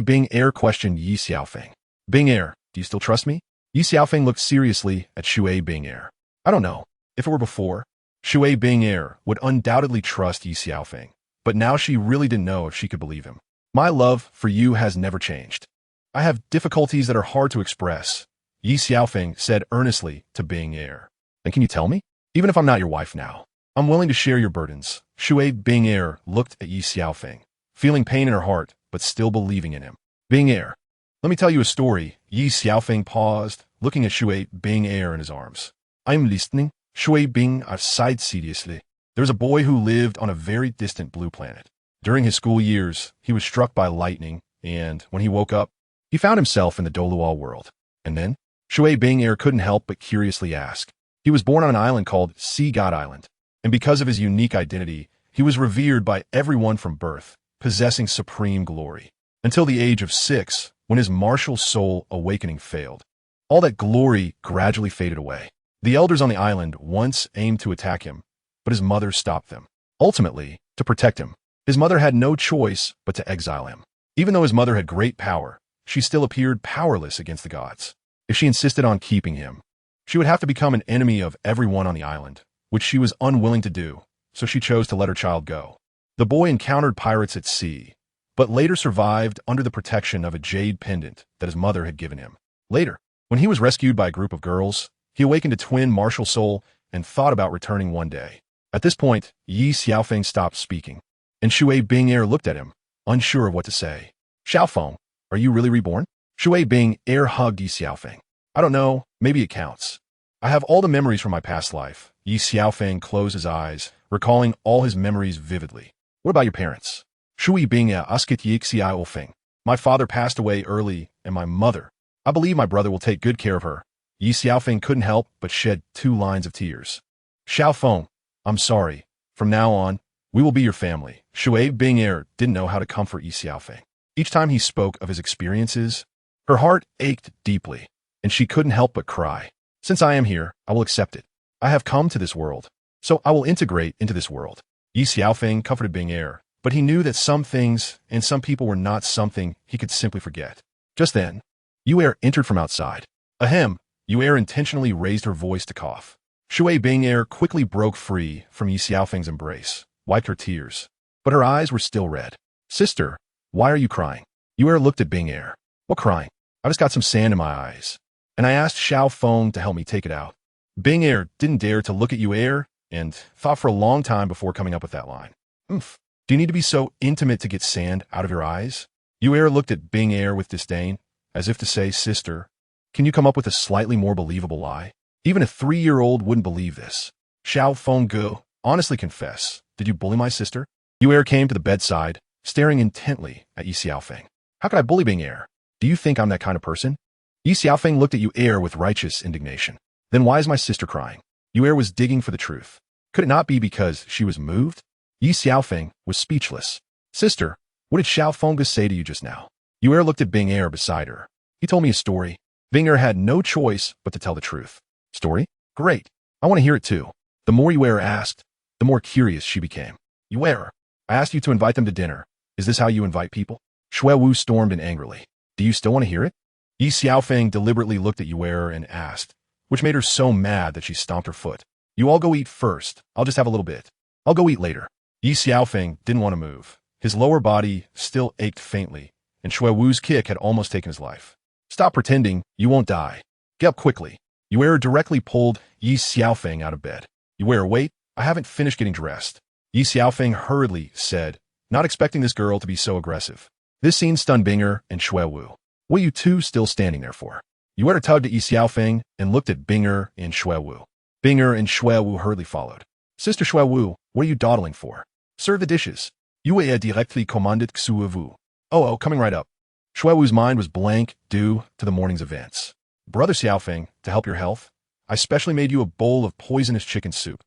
Bing heir questioned Ye Xiaofeng. Bing heir, do you still trust me? Ye Xiaofeng looked seriously at Bing heir. I don't know. If it were before, Shui being heir would undoubtedly trust Ye Xiaofeng, but now she really didn't know if she could believe him. My love for you has never changed. I have difficulties that are hard to express, Ye Xiaofeng said earnestly to being heir. Then can you tell me? Even if I'm not your wife now, I'm willing to share your burdens. Shui being heir looked at Ye Xiaofeng, feeling pain in her heart, but still believing in him. Being heir, let me tell you a story. Ye Xiaofeng paused, looking at Shui being heir in his arms. I'm listening. Shui Bing sighed seriously. There was a boy who lived on a very distant blue planet. During his school years, he was struck by lightning, and when he woke up, he found himself in the Douluo world. And then, Shui Bing heir couldn't help but curiously ask. He was born on an island called Sea God Island, and because of his unique identity, he was revered by everyone from birth, possessing supreme glory, until the age of 6, when his martial soul awakening failed. All that glory gradually faded away. The elders on the island once aimed to attack him, but his mother stopped them. Ultimately, to protect him, his mother had no choice but to exile him. Even though his mother had great power, she still appeared powerless against the gods. If she insisted on keeping him, she would have to become an enemy of everyone on the island, which she was unwilling to do, so she chose to let her child go. The boy encountered pirates at sea, but later survived under the protection of a jade pendant that his mother had given him. Later, when he was rescued by a group of girls, he awakened a twin martial soul and thought about returning one day. At this point, Ye Xiaofeng stopped speaking, and Shui Bing heir looked at him, unsure of what to say. Xiaofeng, are you really reborn? Shui Bing heir hugged Ye Xiaofeng. I don't know, maybe it counts. I have all the memories from my past life. Ye Xiaofeng closed his eyes, recalling all his memories vividly. What about your parents? Shui Bing heir asked Ye Xiaofeng. My father passed away early, and my mother. I believe my brother will take good care of her. Ye Xiaofeng couldn't help but shed 2 lines of tears. Xiaofeng, I'm sorry. From now on, we will be your family. Shui Bing heir didn't know how to comfort Ye Xiaofeng. Each time he spoke of his experiences, her heart ached deeply, and she couldn't help but cry. Since I am here, I will accept it. I have come to this world, so I will integrate into this world. Ye Xiaofeng comforted Bing heir, but he knew that some things and some people were not something he could simply forget. Just then, Yu heir entered from outside. Ahem. Yu heir intentionally raised her voice to cough. Shui Bing heir quickly broke free from Ye Xiaofeng's embrace, wiped her tears, but her eyes were still red. Sister, why are you crying? Yu heir looked at Bing heir. What crying? I just got some sand in my eyes, and I asked Xiaofeng to help me take it out. Bing heir didn't dare to look at Yu heir and thought for a long time before coming up with that line. Oomph. Do you need to be so intimate to get sand out of your eyes? Yu heir looked at Bing heir with disdain, as if to say, Sister, can you come up with a slightly more believable lie? Even a 3-year-old wouldn't believe this. Xiaofeng go, honestly confess, did you bully my sister? Yu heir came to the bedside, staring intently at Ye Xiaofeng. How could I bully Bing heir? Do you think I'm that kind of person? Ye Xiaofeng looked at Yu heir with righteous indignation. Then why is my sister crying? Yu heir was digging for the truth. Could it not be because she was moved? Ye Xiaofeng was speechless. Sister, what did Xiaofeng say to you just now? Yu heir looked at Bing heir beside her. He told me a story. Bing heir had no choice but to tell the truth. Story? Great. I want to hear it too. The more Yu heir asked, the more curious she became. Yu heir, I asked you to invite them to dinner. Is this how you invite people? Shui Wu stormed in angrily. Do you still want to hear it? Ye Xiaofeng deliberately looked at Yu heir and asked, which made her so mad that she stomped her foot. You all go eat first. I'll just have a little bit. I'll go eat later. Ye Xiaofeng didn't want to move. His lower body still ached faintly, and Shui Wu's kick had almost taken his life. Stop pretending, you won't die. Get up quickly. Yu heir directly pulled Ye Xiaofeng out of bed. Yu heir, wait, I haven't finished getting dressed. Ye Xiaofeng hurriedly said, not expecting this girl to be so aggressive. This scene stunned Bing heir and Shui Wu. What are you two still standing there for? Yu heir tugged at Ye Xiaofeng and looked at Bing heir and Shui Wu. Bing heir and Shui Wu hurriedly followed. Sister Shui Wu, what are you dawdling for? Serve the dishes. Yu heir directly commanded Xue Wu. Oh, coming right up. Shui Wu's mind was blank due to the morning's events. Brother Xiaofeng, to help your health, I specially made you a bowl of poisonous chicken soup.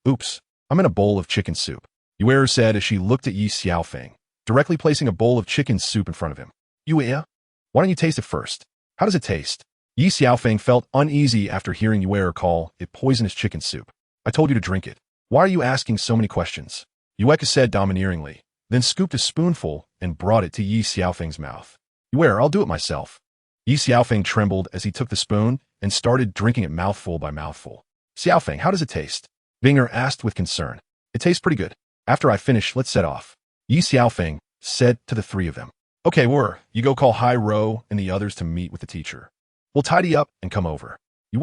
Oops, I'm in a bowl of chicken soup, Yu heir said as she looked at Ye Xiaofeng, directly placing a bowl of chicken soup in front of him. Yu heir, why don't you taste it first? How does it taste? Ye Xiaofeng felt uneasy after hearing Yu heir call it poisonous chicken soup. I told you to drink it. Why are you asking so many questions? Yu heir said domineeringly, then scooped a spoonful and brought it to Ye Xiaofeng's mouth. Yu heir, I'll do it myself. Ye Xiaofeng trembled as he took the spoon and started drinking it mouthful by mouthful. Xiaofeng, how does it taste? Binger asked with concern. It tastes pretty good. After I finish, let's set off. Ye Xiaofeng said to the three of them. Okay, you go call Ro and the others to meet with the teacher. We'll tidy up and come over. You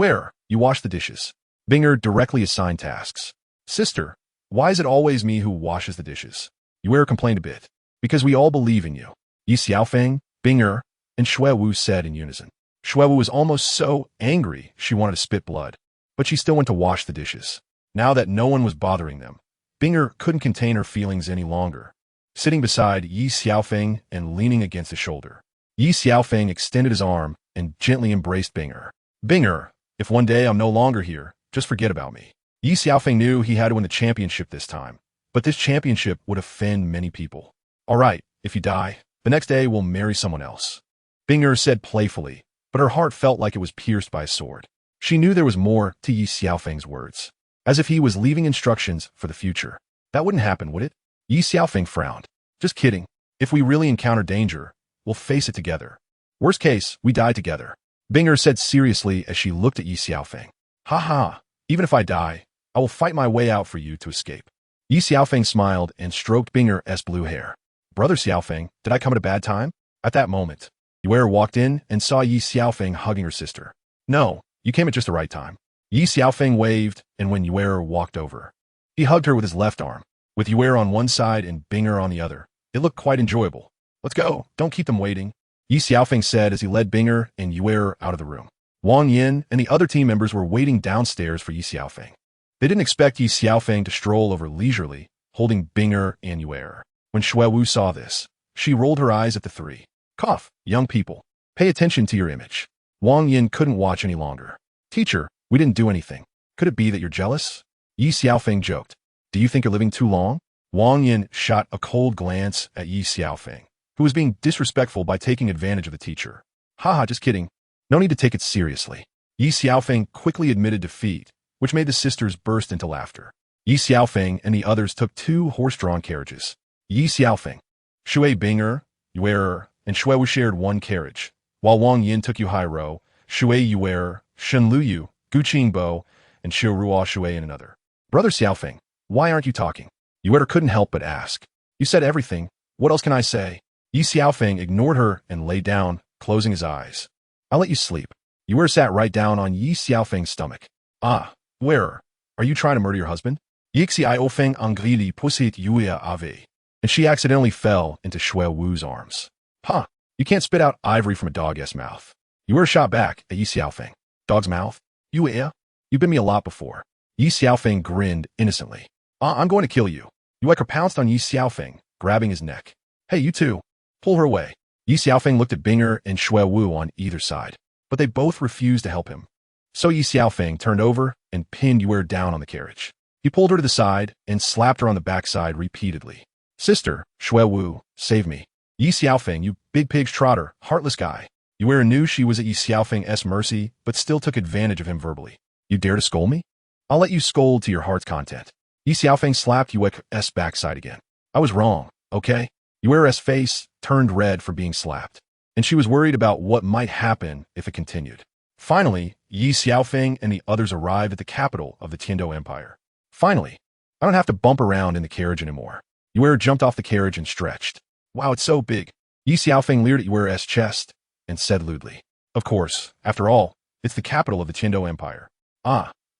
wash the dishes. Binger directly assigned tasks. Sister, why is it always me who washes the dishes? Ye complained a bit. Because we all believe in you. Ye Xiaofeng, Binger, and Shuewu said in unison. Shuewu was almost so angry she wanted to spit blood, but she still went to wash the dishes. Now that no one was bothering them, Binger couldn't contain her feelings any longer. Sitting beside Ye Xiaofeng and leaning against his shoulder, Ye Xiaofeng extended his arm and gently embraced Binger. Binger, if one day I'm no longer here, just forget about me. Ye Xiaofeng knew he had to win the championship this time, but this championship would offend many people. All right, if you die, the next day we'll marry someone else. Binger said playfully, but her heart felt like it was pierced by a sword. She knew there was more to Ye Xiaofeng's words, as if he was leaving instructions for the future. That wouldn't happen, would it? Ye Xiaofeng frowned. Just kidding. If we really encounter danger, we'll face it together. Worst case, we die together. Binger said seriously as she looked at Ye Xiaofeng. Even if I die, I will fight my way out for you to escape. Ye Xiaofeng smiled and stroked Binger's blue hair. Brother Xiaofeng, did I come at a bad time? At that moment, Ye walked in and saw Ye Xiaofeng hugging her sister. No, you came at just the right time. Ye Xiaofeng waved, and when Ye walked over, he hugged her with his left arm. With Ye on one side and Binger on the other, it looked quite enjoyable. Let's go, don't keep them waiting, Ye Xiaofeng said as he led Binger and Ye out of the room. Wang Yin and the other team members were waiting downstairs for Ye Xiaofeng. They didn't expect Ye Xiaofeng to stroll over leisurely, holding Binger and Ye. When Shuewu saw this, she rolled her eyes at the three. Cough, young people, pay attention to your image. Wang Yin couldn't watch any longer. Teacher, we didn't do anything. Could it be that you're jealous? Ye Xiaofeng joked. Do you think you're living too long? Wang Yin shot a cold glance at Ye Xiaofeng, who was being disrespectful by taking advantage of the teacher. Just kidding. No need to take it seriously. Ye Xiaofeng quickly admitted defeat, which made the sisters burst into laughter. Ye Xiaofeng and the others took 2 horse-drawn carriages. Ye Xiaofeng, Shui Binger, Ye, and Shuewu shared 1 carriage, while Wang Yin took Ro, Shui Ye, Shen Luyu, Gu Qingbo, and Xiu Ruo Shui in another. Brother Xiaofeng, why aren't you talking? Ye couldn't help but ask. You said everything. What else can I say? Ye Xiaofeng ignored her and lay down, closing his eyes. I'll let you sleep. Ye sat right down on Ye Xiaofeng's stomach. Where? Are you trying to murder your husband? Ye Xiaofeng angrili poussait Ye ave. And she accidentally fell into Shuewu's arms. You can't spit out ivory from a dog's mouth. Ye shot back at Ye Xiaofeng. Dog's mouth? You've been me a lot before. Ye Xiaofeng grinned innocently. I'm going to kill you. Ye pounced on Ye Xiaofeng, grabbing his neck. Hey, you two. Pull her away. Ye Xiaofeng looked at Binger and Shuewu on either side, but they both refused to help him. So Ye Xiaofeng turned over and pinned Ye down on the carriage. He pulled her to the side and slapped her on the backside repeatedly. Sister, Shuewu, save me. Ye Xiaofeng, you big pig's trotter, heartless guy. Ye knew she was at Ye Xiaofeng's mercy, but still took advantage of him verbally. You dare to scold me? I'll let you scold to your heart's content. Ye Xiaofeng slapped Ye's backside again. I was wrong, okay? Ye's face turned red from being slapped, and she was worried about what might happen if it continued. Finally, Ye Xiaofeng and the others arrived at the capital of the Tianji Empire. Finally, I don't have to bump around in the carriage anymore. Ye jumped off the carriage and stretched. Wow, it's so big. Ye Xiaofeng leered at Ye's chest and said lewdly. Of course, after all, it's the capital of the Tianji Empire.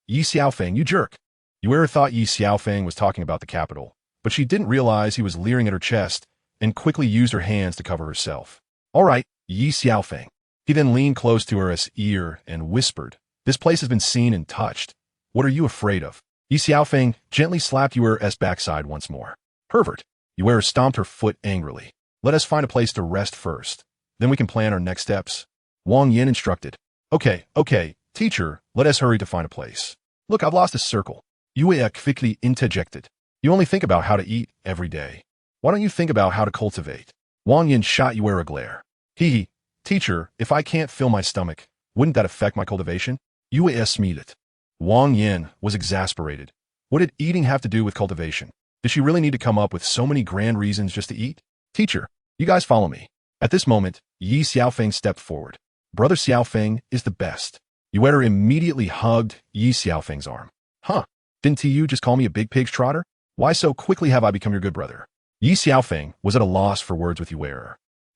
Ye Xiaofeng, you jerk. Ye thought Ye Xiaofeng was talking about the capital, but she didn't realize he was leering at her chest and quickly used her hands to cover herself. All right, Ye Xiaofeng. He then leaned close to her ear and whispered, this place has been seen and touched. What are you afraid of? Ye Xiaofeng gently slapped Ye's backside once more. Pervert. Ye stomped her foot angrily. Let us find a place to rest first. Then we can plan our next steps. Wang Yin instructed. Okay, teacher, let us hurry to find a place. Look, I've lost a circle. Ye quickly interjected. You only think about how to eat every day. Why don't you think about how to cultivate? Wang Yin shot Ye a glare. Teacher, if I can't fill my stomach, wouldn't that affect my cultivation? Ye smeated. Wang Yin was exasperated. What did eating have to do with cultivation? Did she really need to come up with so many grand reasons just to eat? Teacher, you guys follow me. At this moment, Ye Xiaofeng stepped forward. Brother Xiaofeng is the best. Ye immediately hugged Ye Xiaofeng's arm. Didn't you just call me a big pig's trotter? Why so quickly have I become your good brother? Ye Xiaofeng was at a loss for words with Ye,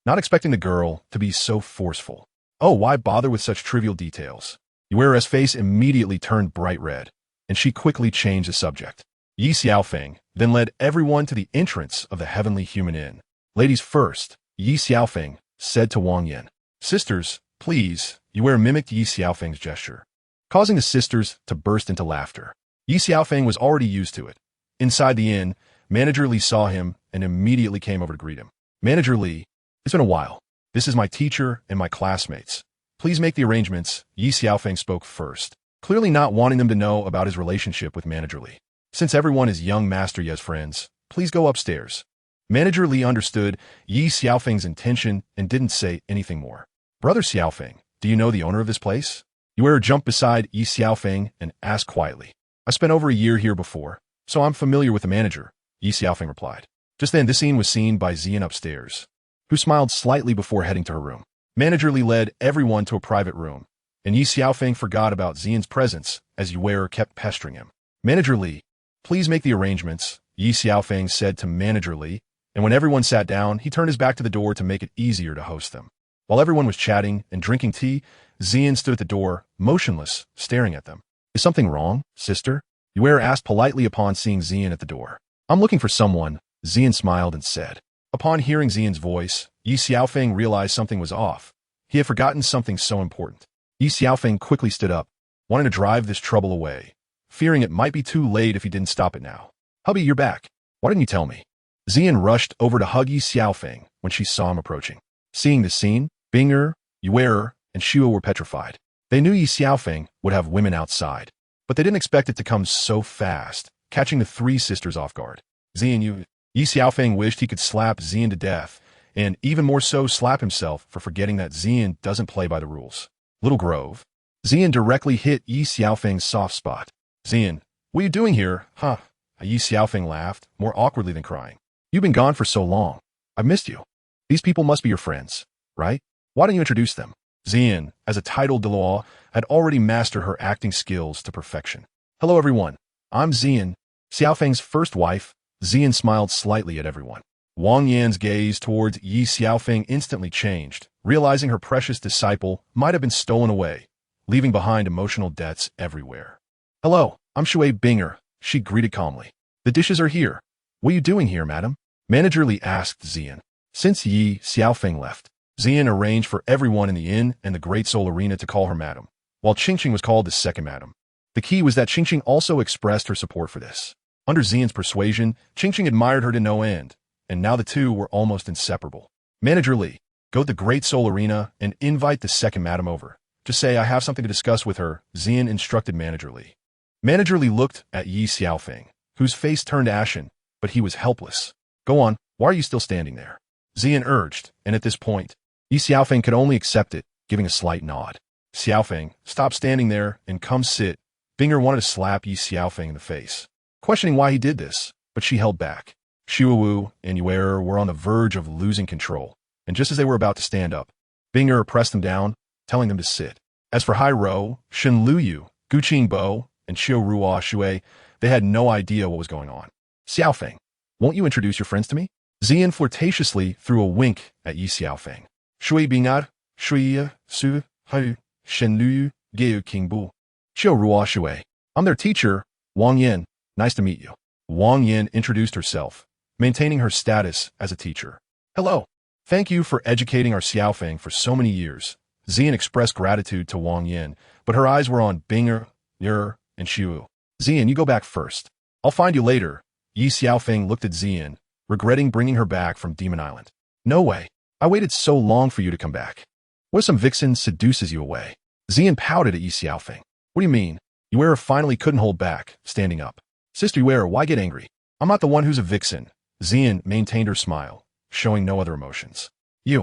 not expecting the girl to be so forceful. Oh, why bother with such trivial details? Ye's face immediately turned bright red, and she quickly changed the subject. Ye Xiaofeng then led everyone to the entrance of the heavenly human inn. Ladies first, Ye Xiaofeng said to Wang Yan. Sisters, please. Ye mimicked Ye Xiaofeng's gesture, causing the sisters to burst into laughter. Ye Xiaofeng was already used to it. Inside the inn, Manager Li saw him and immediately came over to greet him. Manager Li, it's been a while. This is my teacher and my classmates. Please make the arrangements. Ye Xiaofeng spoke first, clearly not wanting them to know about his relationship with Manager Li. Since everyone is young Master Ye's friends, please go upstairs. Manager Li understood Ye Xiaofeng's intention and didn't say anything more. Brother Xiaofeng, do you know the owner of this place? Ye jumped beside Ye Xiaofeng and asked quietly. I spent over a year here before, so I'm familiar with the manager, Ye Xiaofeng replied. Just then, this scene was seen by Xian upstairs, who smiled slightly before heading to her room. Manager Li led everyone to a private room, and Ye Xiaofeng forgot about Xian's presence as Ye kept pestering him. Manager Li, please make the arrangements, Ye Xiaofeng said to Manager Li, and when everyone sat down, he turned his back to the door to make it easier to host them. While everyone was chatting and drinking tea, Xian stood at the door, motionless, staring at them. Is something wrong, sister? Ye asked politely upon seeing Xian at the door. I'm looking for someone, Xian smiled and said. Upon hearing Xian's voice, Ye Xiaofeng realized something was off. He had forgotten something so important. Ye Xiaofeng quickly stood up, wanting to drive this trouble away, fearing it might be too late if he didn't stop it now. Hubby, you're back. Why didn't you tell me? Xian rushed over to hug Ye Xiaofeng when she saw him approaching. Seeing this scene, Bing'er, Ye, and Shuo were petrified. They knew Ye Xiaofeng would have women outside, but they didn't expect it to come so fast, catching the three sisters off guard. Ye Xiaofeng wished he could slap Xian to death, and even more so slap himself for forgetting that Xian doesn't play by the rules. Little Grove. Xian directly hit Ye Xiaofeng's soft spot. Xian, what are you doing here? Huh? Ye Xiaofeng laughed, more awkwardly than crying. You've been gone for so long. I've missed you. These people must be your friends, right? Why don't you introduce them? Xian, as a titled Douluo, had already mastered her acting skills to perfection. Hello everyone. I'm Xian, Xiaofeng's first wife. Xian smiled slightly at everyone. Wang Yan's gaze towards Ye Xiaofeng instantly changed, realizing her precious disciple might have been stolen away, leaving behind emotional debts everywhere. Hello, I'm Shui Bing'er, she greeted calmly. The dishes are here. What are you doing here, madam? Manager Li asked Xian. Since Ye Xiaofeng left, Xian arranged for everyone in the inn and the Great Soul Arena to call her madam, while Chenxin was called the second madam. The key was that Chenxin also expressed her support for this. Under Xian's persuasion, Chenxin admired her to no end, and now the two were almost inseparable. Manager Li, go to the Great Soul Arena and invite the second madam over. Just say I have something to discuss with her, Xian instructed Manager Li. Manager Li looked at Ye Xiaofeng, whose face turned ashen, but he was helpless. Go on, why are you still standing there? Xian urged, and at this point, Ye Xiaofeng could only accept it, giving a slight nod. Xiaofeng, stop standing there and come sit. Bing'er wanted to slap Ye Xiaofeng in the face, questioning why he did this, but she held back. Shuo and Ye were on the verge of losing control, and just as they were about to stand up, Bing'er pressed them down, telling them to sit. As for Hai Rou, Shen Luyu, Gu Qingbo, and Xiu Ruo Shui, they had no idea what was going on. Xiaofeng, won't you introduce your friends to me? Xian flirtatiously threw a wink at Ye Xiaofeng. Shui Bing'er, Shui Su, Hai, Shen Luyu, Geu Qingbu. Xiu Ruo Shui. I'm their teacher, Wang Yan. Nice to meet you. Wang Yan introduced herself, maintaining her status as a teacher. Hello. Thank you for educating our Xiaofeng for so many years. Xian expressed gratitude to Wang Yan, but her eyes were on Bing'er, Ye, and Shu. Xian, you go back first. I'll find you later. Ye Xiaofeng looked at Xian, regretting bringing her back from Demon Island. No way. I waited so long for you to come back. What if some vixen seduces you away? Xian pouted at Ye Xiaofeng. What do you mean? Ye finally couldn't hold back, standing up. Sister Ye, why get angry? I'm not the one who's a vixen. Xian maintained her smile, showing no other emotions. Ye,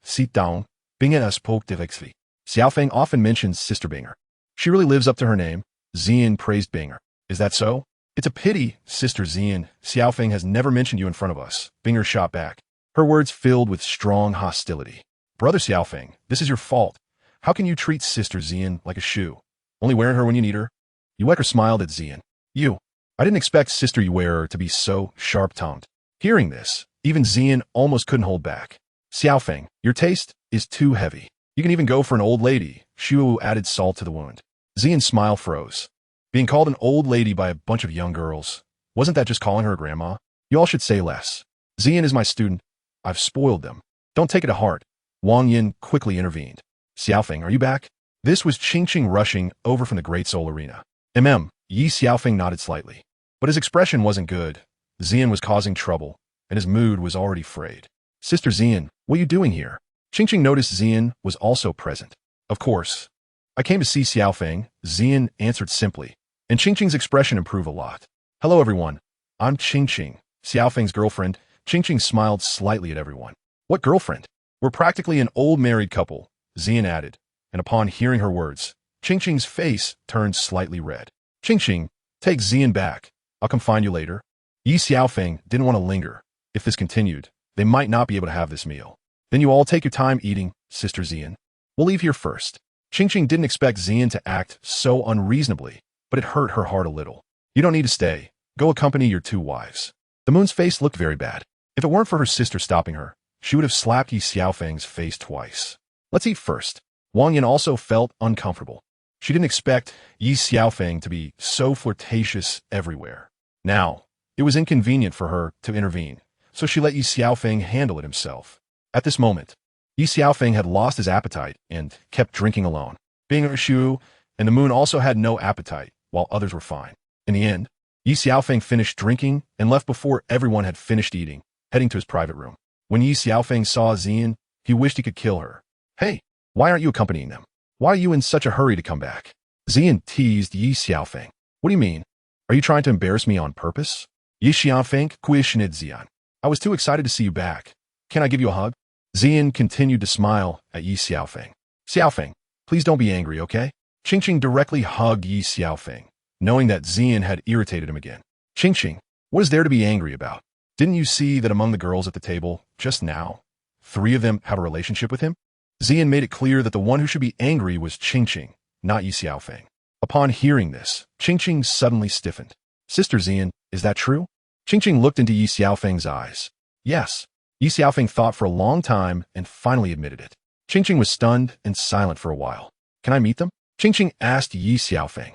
sit down. Bing'er spoke directly. Xiaofeng often mentions Sister Bing'er. She really lives up to her name. Xian praised Bing'er. Is that so? It's a pity, Sister Xian. Xiaofeng has never mentioned you in front of us. Bing'er shot back, her words filled with strong hostility. Brother Xiaofeng, this is your fault. How can you treat Sister Xian like a shoe, only wearing her when you need her? Ye smiled at Xian. I didn't expect Sister Ye to be so sharp-tongued. Hearing this, even Xian almost couldn't hold back. Xiaofeng, your taste is too heavy. You can even go for an old lady. Shuwu added salt to the wound. Xian's smile froze. Being called an old lady by a bunch of young girls, wasn't that just calling her a grandma? You all should say less. Xian is my student. I've spoiled them. Don't take it to heart. Wang Yin quickly intervened. Xiaofeng, are you back? This was Qingqing rushing over from the Great Soul Arena. Ye Xiaofeng nodded slightly. But his expression wasn't good. Xian was causing trouble, and his mood was already frayed. Sister Xian, what are you doing here? Qingqing noticed Xian was also present. Of course. I came to see Xiaofeng, Xian answered simply, and Qingqing's expression improved a lot. Hello everyone. I'm Qingqing, Xiaofeng's girlfriend. Qingqing smiled slightly at everyone. What girlfriend? We're practically an old married couple, Xian added, and upon hearing her words, Qingqing's face turned slightly red. Qingqing, take Xian back. I'll come find you later. Ye Xiaofeng didn't want to linger. If this continued, they might not be able to have this meal. Then you all take your time eating, Sister Xian. We'll leave here first. Qingqing didn't expect Xian to act so unreasonably, but it hurt her heart a little. You don't need to stay. Go accompany your two wives. The moon's face looked very bad. If it weren't for her sister stopping her, she would have slapped Ye Xiaofeng's face twice. Let's eat first. Wang Yin also felt uncomfortable. She didn't expect Ye Xiaofeng to be so flirtatious everywhere. Now, it was inconvenient for her to intervene, so she let Ye Xiaofeng handle it himself. At this moment, Ye Xiaofeng had lost his appetite and kept drinking alone. Being a Shu, and the moon also had no appetite, while others were fine. In the end, Ye Xiaofeng finished drinking and left before everyone had finished eating, heading to his private room. When Ye Xiaofeng saw Xian, he wished he could kill her. Hey, why aren't you accompanying them? Why are you in such a hurry to come back? Xian teased Ye Xiaofeng. What do you mean? Are you trying to embarrass me on purpose? Ye Xiaofeng kuishinid Xian. I was too excited to see you back. Can I give you a hug? Xian continued to smile at Ye Xiaofeng. Xiaofeng, please don't be angry, okay? Qingqing directly hugged Ye Xiaofeng, knowing that Xian had irritated him again. Qingqing, what is there to be angry about? Didn't you see that among the girls at the table, just now, 3 of them have a relationship with him? Xian made it clear that the one who should be angry was Qingqing, not Ye Xiaofeng. Upon hearing this, Qingqing suddenly stiffened. Sister Xian, is that true? Qingqing looked into Ye Xiaofeng's eyes. Yes. Ye Xiaofeng thought for a long time and finally admitted it. Qingqing was stunned and silent for a while. Can I meet them? Qingqing asked Ye Xiaofeng.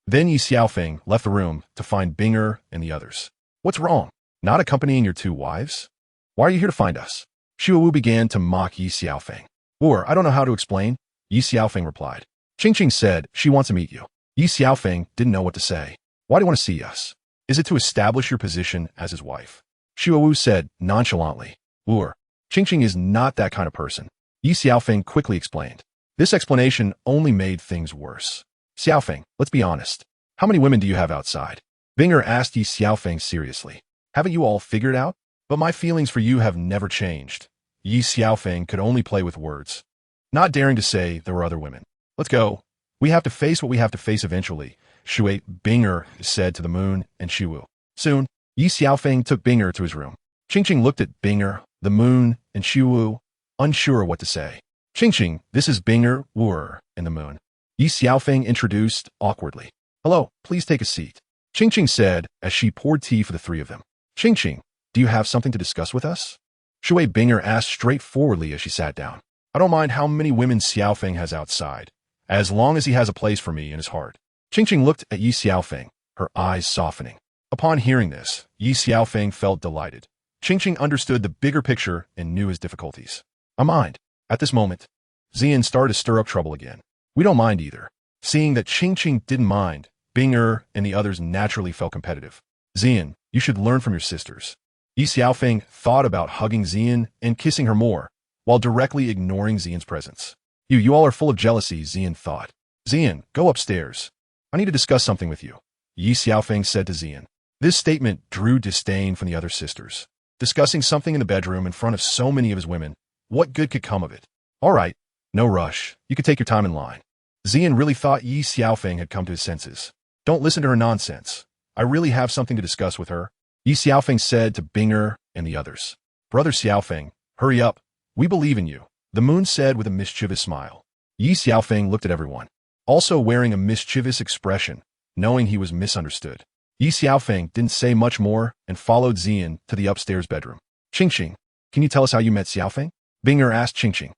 Then Ye Xiaofeng left the room to find Binger and the others. What's wrong? Not accompanying your 2 wives? Why are you here to find us? Shuwu began to mock Ye Xiaofeng. I don't know how to explain, Ye Xiaofeng replied. Qingqing said she wants to meet you. Ye Xiaofeng didn't know what to say. Why do you want to see us? Is it to establish your position as his wife? Shuwu said nonchalantly. Qingqing is not that kind of person. Ye Xiaofeng quickly explained. This explanation only made things worse. Xiaofeng, let's be honest. How many women do you have outside? Binger asked Ye Xiaofeng seriously. Haven't you all figured out? But my feelings for you have never changed. Ye Xiaofeng could only play with words, not daring to say there were other women. Let's go. We have to face what we have to face eventually, Shui Binger said to the moon and Shuwu. Soon, Ye Xiaofeng took Binger to his room. Qingqing looked at Binger, the moon, and Shuwu, unsure what to say. Qingqing, this is Binger, and the moon. Ye Xiaofeng introduced awkwardly. Hello, please take a seat. Qingqing said as she poured tea for the 3 of them. Qingqing, do you have something to discuss with us? Shui Binger asked straightforwardly as she sat down. I don't mind how many women Xiaofeng has outside, as long as he has a place for me in his heart. Qingqing looked at Ye Xiaofeng, her eyes softening. Upon hearing this, Ye Xiaofeng felt delighted. Qingqing understood the bigger picture and knew his difficulties. I mind. At this moment, Xian started to stir up trouble again. We don't mind either. Seeing that Qingqing didn't mind, Binger and the others naturally felt competitive. Xian, you should learn from your sisters. Ye Xiaofeng thought about hugging Xian and kissing her more, while directly ignoring Xian's presence. You all are full of jealousy, Xian thought. Xian, go upstairs. I need to discuss something with you, Ye Xiaofeng said to Xian. This statement drew disdain from the other sisters. Discussing something in the bedroom in front of so many of his women, what good could come of it? All right, no rush. You could take your time in line. Xian really thought Ye Xiaofeng had come to his senses. Don't listen to her nonsense. I really have something to discuss with her, Ye Xiaofeng said to Binger and the others. Brother Xiaofeng, hurry up. We believe in you, the moon said with a mischievous smile. Ye Xiaofeng looked at everyone, also wearing a mischievous expression, knowing he was misunderstood. Ye Xiaofeng didn't say much more and followed Zian to the upstairs bedroom. Qingqing, can you tell us how you met Xiaofeng? Bing'er asked Qingqing.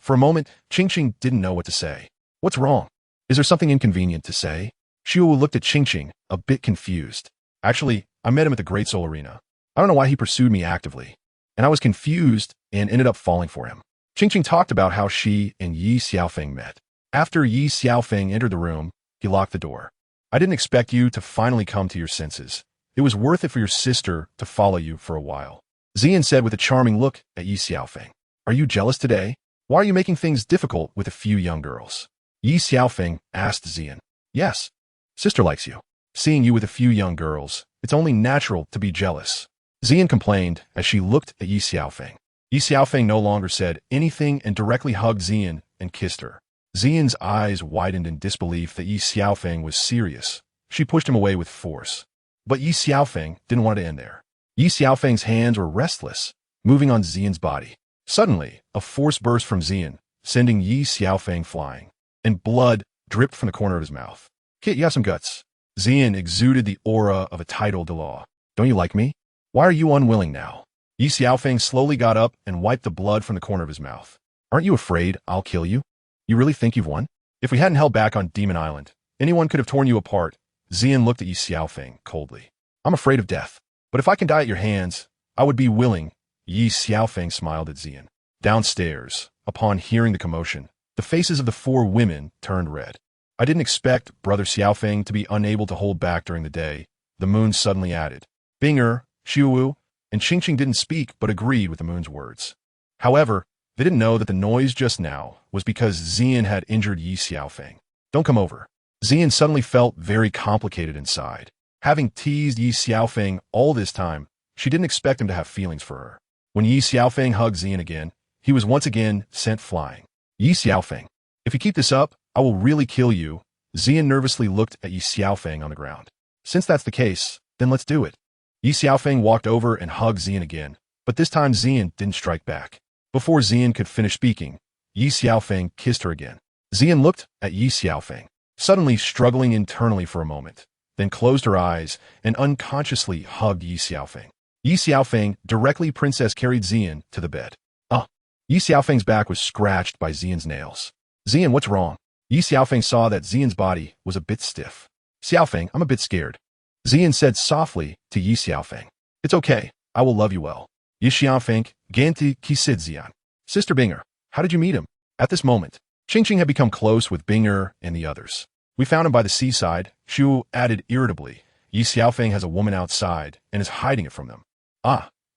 For a moment, Qingqing didn't know what to say. What's wrong? Is there something inconvenient to say? Xiaowu looked at Qingqing, a bit confused. Actually, I met him at the Great Soul Arena. I don't know why he pursued me actively. And I was confused and ended up falling for him. Qingqing talked about how she and Ye Xiaofeng met. After Ye Xiaofeng entered the room, he locked the door. I didn't expect you to finally come to your senses. It was worth it for your sister to follow you for a while. Zian said with a charming look at Ye Xiaofeng. Are you jealous today? Why are you making things difficult with a few young girls? Ye Xiaofeng asked Zian. Yes. Sister likes you. Seeing you with a few young girls, it's only natural to be jealous. Zian complained as she looked at Ye Xiaofeng. Ye Xiaofeng no longer said anything and directly hugged Zian and kissed her. Zian's eyes widened in disbelief that Ye Xiaofeng was serious. She pushed him away with force. But Ye Xiaofeng didn't want to end there. Ye Xiaofeng's hands were restless, moving on Zian's body. Suddenly, a force burst from Zian, sending Ye Xiaofeng flying, and blood dripped from the corner of his mouth. Kid, you have some guts. Zian exuded the aura of a titled Douluo. Don't you like me? Why are you unwilling now? Ye Xiaofeng slowly got up and wiped the blood from the corner of his mouth. Aren't you afraid I'll kill you? You really think you've won? If we hadn't held back on Demon Island, anyone could have torn you apart. Zian looked at Ye Xiaofeng coldly. I'm afraid of death. But if I can die at your hands, I would be willing. Ye Xiaofeng smiled at Zian. Downstairs, upon hearing the commotion, the faces of the four women turned red. I didn't expect Brother Xiaofeng to be unable to hold back during the day, the moon suddenly added. Bing'er, Xiaowu, and Qingqing didn't speak but agreed with the moon's words. However, they didn't know that the noise just now was because Zian had injured Ye Xiaofeng. Don't come over. Zian suddenly felt very complicated inside. Having teased Ye Xiaofeng all this time, she didn't expect him to have feelings for her. When Ye Xiaofeng hugged Zian again, he was once again sent flying. Ye Xiaofeng, if you keep this up, I will really kill you. Zian nervously looked at Ye Xiaofeng on the ground. Since that's the case, then let's do it. Ye Xiaofeng walked over and hugged Zian again, but this time Zian didn't strike back. Before Zian could finish speaking, Ye Xiaofeng kissed her again. Zian looked at Ye Xiaofeng, suddenly struggling internally for a moment, then closed her eyes and unconsciously hugged Ye Xiaofeng. Ye Xiaofeng directly princess carried Zian to the bed. Ye Xiaofeng's back was scratched by Zian's nails. Zian, what's wrong? Ye Xiaofeng saw that Zian's body was a bit stiff. Xiaofeng, I'm a bit scared. Zian said softly to Ye Xiaofeng. It's okay, I will love you well. Ye Xiaofeng, Ganti Kisid Zian. Sister Bing'er, how did you meet him? At this moment, Qingqing had become close with Bing'er and the others. We found him by the seaside, Shu added irritably. Ye Xiaofeng has a woman outside and is hiding it from them.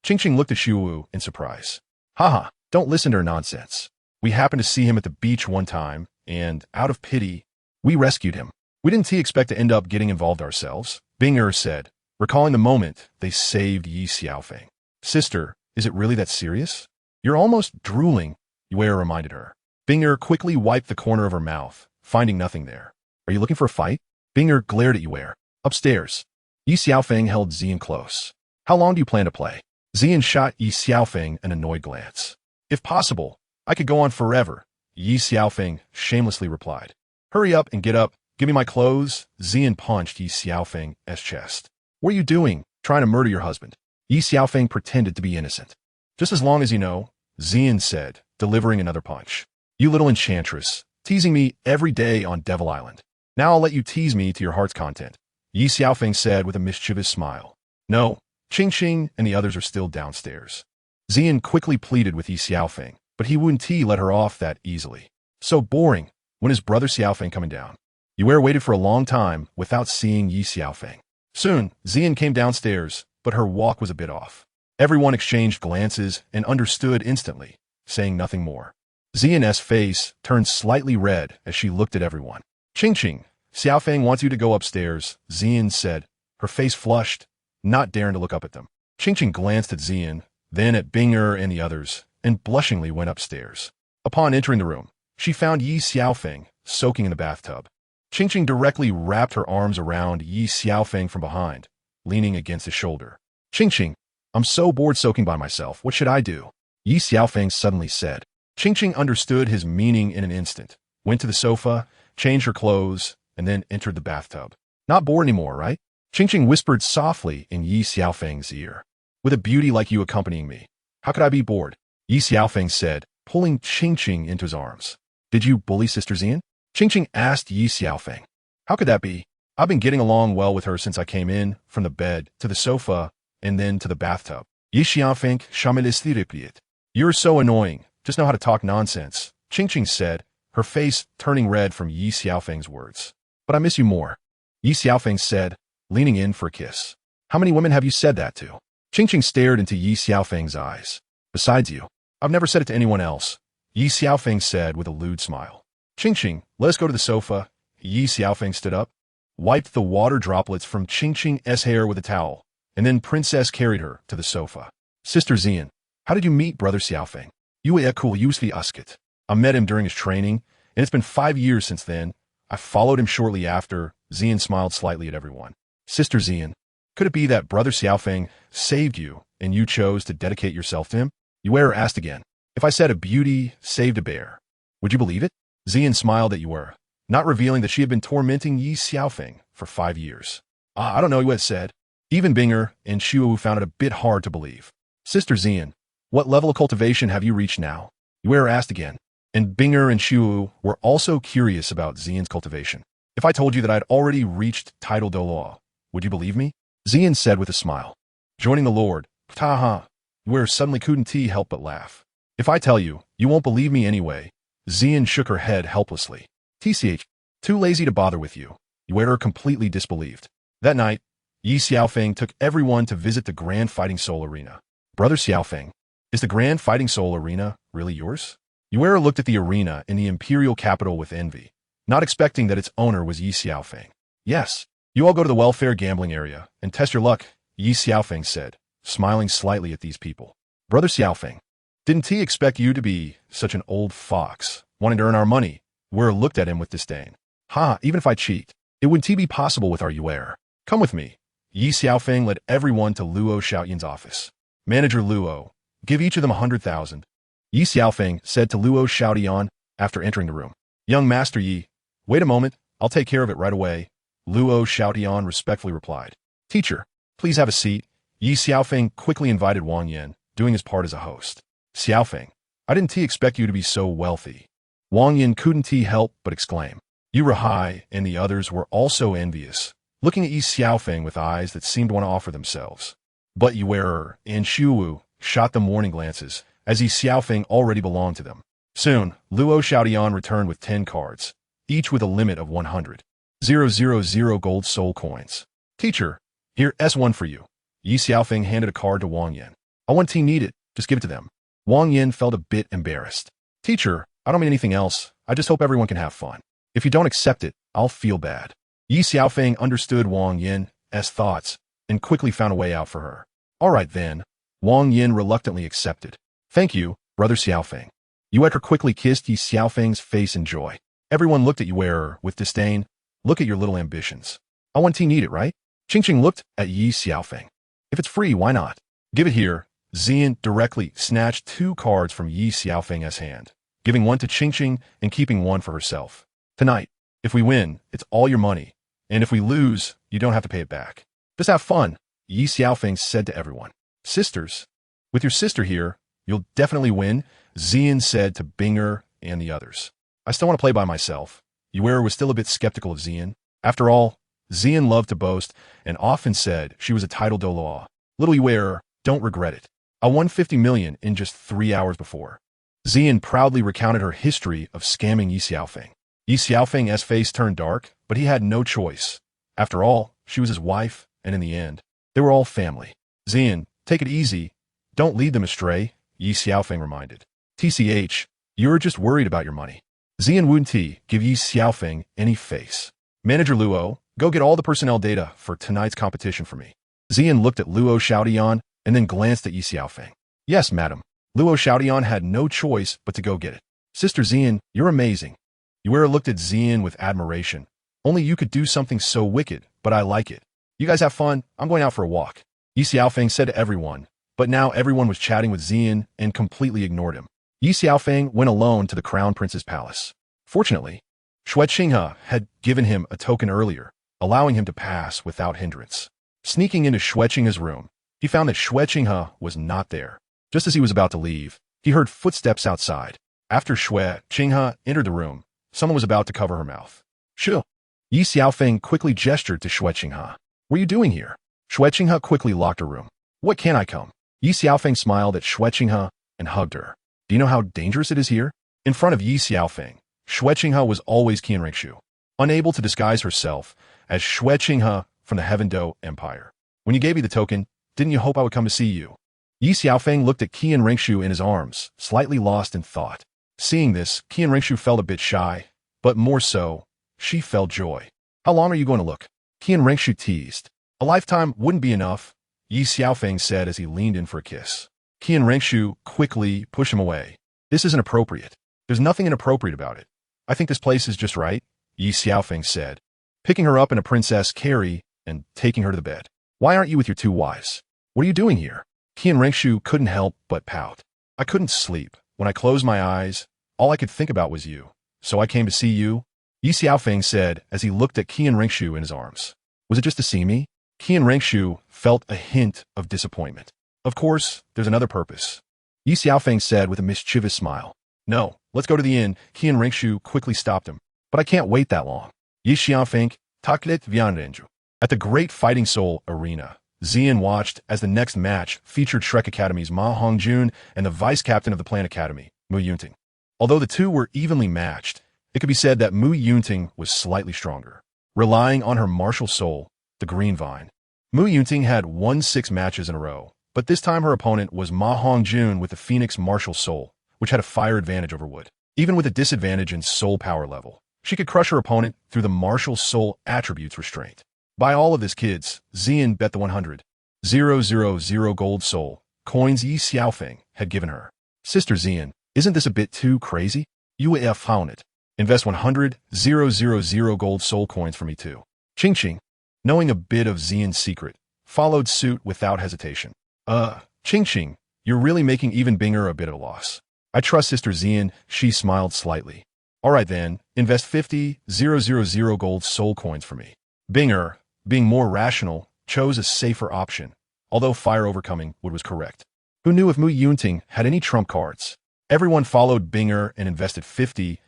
Qingqing looked at Shuwu in surprise. Haha, don't listen to her nonsense. We happened to see him at the beach one time, and, out of pity, we rescued him. We didn't expect to end up getting involved ourselves, Bing'er said, recalling the moment they saved Ye Xiaofeng. Sister, is it really that serious? You're almost drooling, Ye reminded her. Bing'er quickly wiped the corner of her mouth, finding nothing there. Are you looking for a fight? Bing'er glared at Ye. Upstairs. Ye Xiaofeng held Zian close. How long do you plan to play? Zian shot Ye Xiaofeng an annoyed glance. If possible, I could go on forever, Ye Xiaofeng shamelessly replied. Hurry up and get up, give me my clothes. Zian punched Ye Xiaofeng's chest. What are you doing, trying to murder your husband? Ye Xiaofeng pretended to be innocent. Just as long as you know, Zian said, delivering another punch. You little enchantress, teasing me every day on Devil Island. Now I'll let you tease me to your heart's content, Ye Xiaofeng said with a mischievous smile. No, Qingqing and the others are still downstairs. Zian quickly pleaded with Ye Xiaofeng, but he wouldn't let her off that easily. So boring. When is Brother Xiaofeng coming down? Ye waited for a long time without seeing Ye Xiaofeng. Soon, Zian came downstairs, but her walk was a bit off. Everyone exchanged glances and understood instantly, saying nothing more. Zian's face turned slightly red as she looked at everyone. Qingqing, Xiaofeng wants you to go upstairs, Zian said, her face flushed, not daring to look up at them. Qingqing glanced at Zian, then at Bing'er and the others, and blushingly went upstairs. Upon entering the room, she found Ye Xiaofeng soaking in the bathtub. Qingqing directly wrapped her arms around Ye Xiaofeng from behind, leaning against his shoulder. Qingqing, I'm so bored soaking by myself. What should I do? Ye Xiaofeng suddenly said. Qingqing understood his meaning in an instant, went to the sofa, changed her clothes, and then entered the bathtub. Not bored anymore, right? Qingqing whispered softly in Ye Xiaofeng's ear. With a beauty like you accompanying me, how could I be bored? Ye Xiaofeng said, pulling Qingqing into his arms. Did you bully Sister Xian? Qingqing asked Ye Xiaofeng. How could that be? I've been getting along well with her since I came in, from the bed, to the sofa, and then to the bathtub. Ye Xiaofeng shamelistiripliet. You're so annoying. Just know how to talk nonsense, Qingqing said, her face turning red from Ye Xiaofeng's words. But I miss you more, Ye Xiaofeng said, leaning in for a kiss. How many women have you said that to? Qingqing stared into Ye Xiaofeng's eyes. Besides you, I've never said it to anyone else, Ye Xiaofeng said with a lewd smile. Qingqing, let us go to the sofa. Ye Xiaofeng stood up, wiped the water droplets from Qingqing's hair with a towel, and then Princess carried her to the sofa. Sister Xian, how did you meet Brother Xiaofeng? Yue cool usvi usket. I met him during his training, and it's been 5 years since then. I followed him shortly after. Xian smiled slightly at everyone. Sister Xian, could it be that Brother Xiaofeng saved you, and you chose to dedicate yourself to him? Yue asked again. If I said a beauty saved a bear, would you believe it? Xian smiled at Yue, not revealing that she had been tormenting Ye Xiaofeng for 5 years. I don't know, Yue said. Even Binger and Shuwu found it a bit hard to believe. Sister Xian, what level of cultivation have you reached now? Yue asked again, and Binger and Shuwu were also curious about Xian's cultivation. If I told you that I had already reached title Douluo, would you believe me? Xian said with a smile. Joining the Lord, Taha, Yue suddenly couldn't help but laugh. If I tell you, you won't believe me anyway. Xian shook her head helplessly. TCH, too lazy to bother with you. Yue completely disbelieved. That night, Ye Xiaofeng took everyone to visit the Grand Fighting Soul Arena. Brother Xiaofeng, is the Grand Fighting Soul Arena really yours? Yue looked at the arena in the imperial capital with envy, not expecting that its owner was Ye Xiaofeng. Yes, you all go to the welfare gambling area and test your luck, Ye Xiaofeng said, smiling slightly at these people. Brother Xiaofeng, didn't he expect you to be such an old fox, wanting to earn our money? Yue looked at him with disdain. Ha, even if I cheat, it wouldn't be possible with our Yue. Come with me. Ye Xiaofeng led everyone to Luo Xiaoyan's office. Manager Luo, give each of them 100,000. Ye Xiaofeng said to Luo Xiaoyan after entering the room. Young Master Yi, wait a moment, I'll take care of it right away, Luo Xiaoyan respectfully replied. Teacher, please have a seat. Ye Xiaofeng quickly invited Wang Yan, doing his part as a host. Xiaofeng, I didn't expect you to be so wealthy. Wang Yan couldn't help but exclaim. Yu Rahai and the others were also envious, looking at Ye Xiaofeng with eyes that seemed to want to offer themselves. But Yue and Shuwu shot them warning glances, as Ye Xiaofeng already belonged to them. Soon, Luo Xiaoyan returned with 10 cards, each with a limit of 100,000 gold soul coins. Teacher, here S1 for you. Ye Xiaofeng handed a card to Wang Yan. I want team need it, just give it to them. Wang Yan felt a bit embarrassed. Teacher, I don't mean anything else, I just hope everyone can have fun. If you don't accept it, I'll feel bad. Ye Xiaofeng understood Wang Yan's thoughts and quickly found a way out for her. All right then. Wang Yan reluctantly accepted. Thank you, Brother Xiaofeng. Yue quickly kissed Ye Xiaofeng's face in joy. Everyone looked at Yue with disdain. Look at your little ambitions. I want to need it, right? Qingqing looked at Ye Xiaofeng. If it's free, why not? Give it here. Xian directly snatched 2 cards from Ye Xiaofeng's hand, giving one to Qingqing and keeping one for herself. Tonight, if we win, it's all your money, and if we lose, you don't have to pay it back. Just have fun, Ye Xiaofeng said to everyone. Sisters, with your sister here, you'll definitely win, Xian said to Binger and the others. I still want to play by myself. Yue was still a bit skeptical of Xian. After all, Xian loved to boast and often said she was a title Douluo. Little Yue, don't regret it. I won 50 million in just 3 hours before. Xian proudly recounted her history of scamming Ye Xiaofeng. Ye Xiaofeng's face turned dark, but he had no choice. After all, she was his wife, and in the end, they were all family. Xian, take it easy. Don't lead them astray, Ye Xiaofeng reminded. TCH, you're just worried about your money. Xian wouldn't give Ye Xiaofeng any face. Manager Luo, go get all the personnel data for tonight's competition for me. Xian looked at Luo Xiaoyan and then glanced at Ye Xiaofeng. Yes, madam. Luo Xiaoyan had no choice but to go get it. Sister Xian, you're amazing. Yue looked at Xian with admiration. Only you could do something so wicked, but I like it. You guys have fun, I'm going out for a walk. Ye Xiaofeng said to everyone, but now everyone was chatting with Xian and completely ignored him. Ye Xiaofeng went alone to the Crown Prince's palace. Fortunately, Shui Qinghe had given him a token earlier, allowing him to pass without hindrance. Sneaking into Xue Qinghe's room, he found that Xue Qinghe was not there. Just as he was about to leave, he heard footsteps outside. After Xue Qinghe entered the room, someone was about to cover her mouth. Shoo! Ye Xiaofeng quickly gestured to Xue Qinghe. What are you doing here? Xue Qinghe quickly locked her room. What can I come? Ye Xiaofeng smiled at Xue Qinghe and hugged her. Do you know how dangerous it is here? In front of Ye Xiaofeng, Xue Qinghe was always Qianrengshu, unable to disguise herself as Xue Qinghe from the Heaven Do Empire. When you gave me the token, didn't you hope I would come to see you? Ye Xiaofeng looked at Qianrengshu in his arms, slightly lost in thought. Seeing this, Qianrengshu felt a bit shy, but more so, she felt joy. How long are you going to look? Qianrengshu teased. A lifetime wouldn't be enough, Ye Xiaofeng said as he leaned in for a kiss. Qianrengshu quickly pushed him away. This isn't appropriate. There's nothing inappropriate about it. I think this place is just right, Ye Xiaofeng said, picking her up in a princess carry and taking her to the bed. Why aren't you with your two wives? What are you doing here? Qianrengshu couldn't help but pout. I couldn't sleep. When I closed my eyes, all I could think about was you. So I came to see you, Ye Xiaofeng said as he looked at Qianrengshu in his arms. Was it just to see me? Qianrengshu felt a hint of disappointment. Of course, there's another purpose, Ye Xiaofeng said with a mischievous smile. No, let's go to the inn. Qianrengshu quickly stopped him. But I can't wait that long. Ye Xiaofeng, taklet vianrenju. At the Great Fighting Soul Arena, Xian watched as the next match featured Shrek Academy's Ma Hongjun and the vice-captain of the Plan Academy, Mu Yunting. Although the two were evenly matched, it could be said that Mu Yunting was slightly stronger. Relying on her martial soul, the Green Vine, Mu Yunting had won 6 matches in a row, but this time her opponent was Ma Hongjun with the Phoenix martial soul, which had a fire advantage over wood. Even with a disadvantage in soul power level, she could crush her opponent through the martial soul attributes restraint. By all of this, kids, Xian bet the 100,000 gold soul coins Ye Xiaofeng had given her. Sister Xian, isn't this a bit too crazy? You have found it. Invest 100,000 gold soul coins for me too. Qingqing, knowing a bit of Xian's secret, followed suit without hesitation. Qingqing, you're really making even Binger a bit of a loss. I trust Sister Xian, she smiled slightly. Alright then, invest 50,000 gold soul coins for me. Binger, being more rational, chose a safer option, although fire overcoming wood was correct. Who knew if Mu Yunting had any trump cards? Everyone followed Binger and invested 50,000,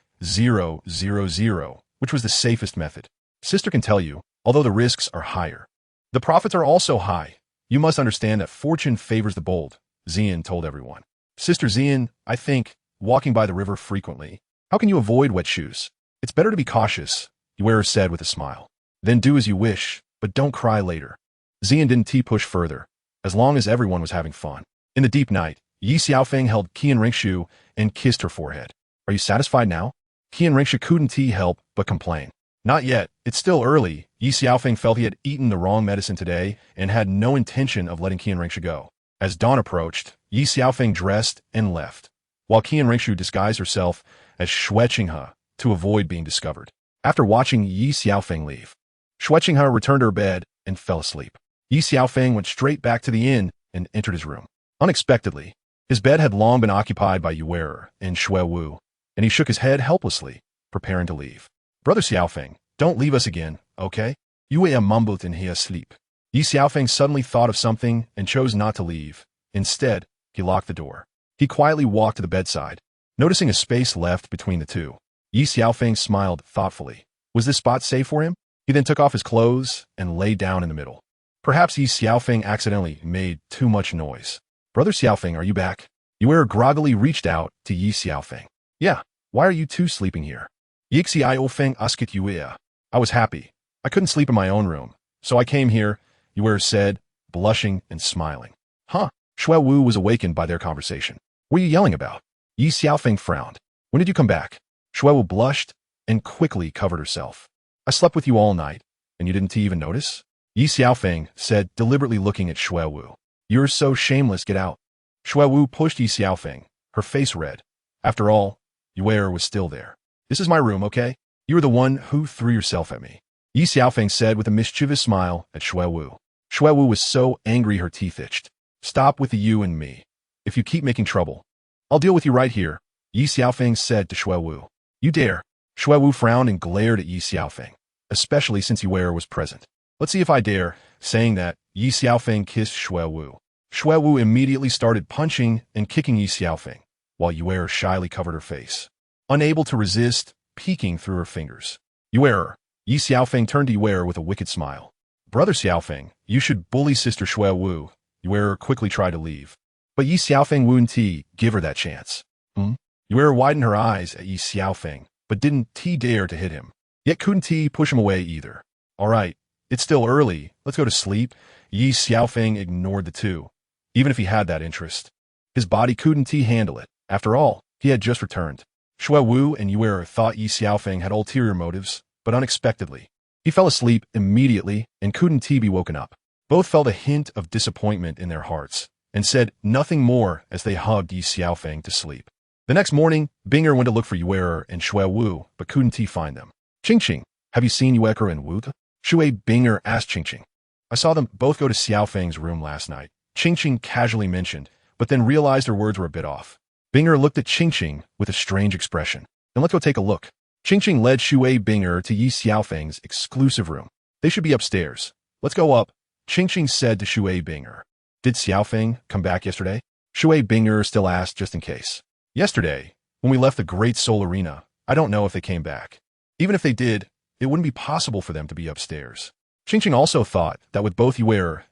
which was the safest method. Sister can tell you, although the risks are higher, the profits are also high. You must understand that fortune favors the bold, Xian told everyone. Sister Xian, I think, walking by the river frequently. How can you avoid wet shoes? It's better to be cautious, Yuera said with a smile. Then do as you wish, but don't cry later. Xian didn't push further, as long as everyone was having fun. In the deep night, Ye Xiaofeng held Qianrengshu and kissed her forehead. Are you satisfied now? Qianrengshu couldn't help but complain. Not yet, it's still early. Ye Xiaofeng felt he had eaten the wrong medicine today and had no intention of letting Qianrengshu go. As dawn approached, Ye Xiaofeng dressed and left, while Qianrengshu disguised herself as Xue Qinghe to avoid being discovered. After watching Ye Xiaofeng leave, Xue Qinghe returned to her bed and fell asleep. Ye Xiaofeng went straight back to the inn and entered his room. Unexpectedly, his bed had long been occupied by Yuera and Xue Wu, and he shook his head helplessly, preparing to leave. Brother Xiaofeng, don't leave us again, okay? Yuera mumbled in his sleep. Ye Xiaofeng suddenly thought of something and chose not to leave. Instead, he locked the door. He quietly walked to the bedside, noticing a space left between the two. Ye Xiaofeng smiled thoughtfully. Was this spot safe for him? He then took off his clothes and lay down in the middle. Perhaps Ye Xiaofeng accidentally made too much noise. Brother Xiaofeng, are you back? Yuera groggily reached out to Ye Xiaofeng. Yeah, why are you two sleeping here? Ye Xiaofeng asked Yuera. I was happy. I couldn't sleep in my own room, so I came here, Yuera said, blushing and smiling. Huh? Xue Wu was awakened by their conversation. What are you yelling about? Ye Xiaofeng frowned. When did you come back? Xue Wu blushed and quickly covered herself. I slept with you all night, and you didn't even notice? Ye Xiaofeng said, deliberately looking at Xue Wu. You're so shameless, get out. Xue Wu pushed Ye Xiaofeng, her face red. After all, Yuera was still there. This is my room, okay? You were the one who threw yourself at me, Ye Xiaofeng said with a mischievous smile at Xue Wu. Xue Wu was so angry her teeth itched. Stop with the you and me. If you keep making trouble, I'll deal with you right here, Ye Xiaofeng said to Xue Wu. You dare? Xue Wu frowned and glared at Ye Xiaofeng. especially since Ye was present. Let's see if I dare. Saying that, Ye Xiaofeng kissed Shui Wu. Shui Wu immediately started punching and kicking Ye Xiaofeng, while Ye shyly covered her face, unable to resist, peeking through her fingers. Ye Xiaofeng turned to Ye with a wicked smile. Brother Xiaofeng, you should bully Sister Shui Wu. Ye quickly tried to leave. But Ye Xiaofeng wouldn't give her that chance. Ye widened her eyes at Ye Xiaofeng, but didn't dare to hit him. Yet couldn't push him away either. All right, it's still early. Let's go to sleep. Ye Xiaofeng ignored the two, even if he had that interest. His body couldn't handle it. After all, he had just returned. Shui Wu and Ye thought Ye Xiaofeng had ulterior motives, but unexpectedly, he fell asleep immediately and couldn't be woken up. Both felt a hint of disappointment in their hearts and said nothing more as they hugged Ye Xiaofeng to sleep. The next morning, Binger went to look for Ye and Shui Wu, but couldn't find them. Qingqing, have you seen Ye and Witha? Shui Binger asked Qingqing. I saw them both go to Xiaofeng's room last night, Qingqing casually mentioned, but then realized her words were a bit off. Binger looked at Qingqing with a strange expression. Then let's go take a look. Qingqing led Shui Binger to Ye Xiaofeng's exclusive room. They should be upstairs. Let's go up, Qingqing said to Shui Binger. Did Xiaofeng come back yesterday? Shui Binger still asked just in case. Yesterday, when we left the Great Soul Arena, I don't know if they came back. Even if they did, it wouldn't be possible for them to be upstairs. Qingqing also thought that with both Ye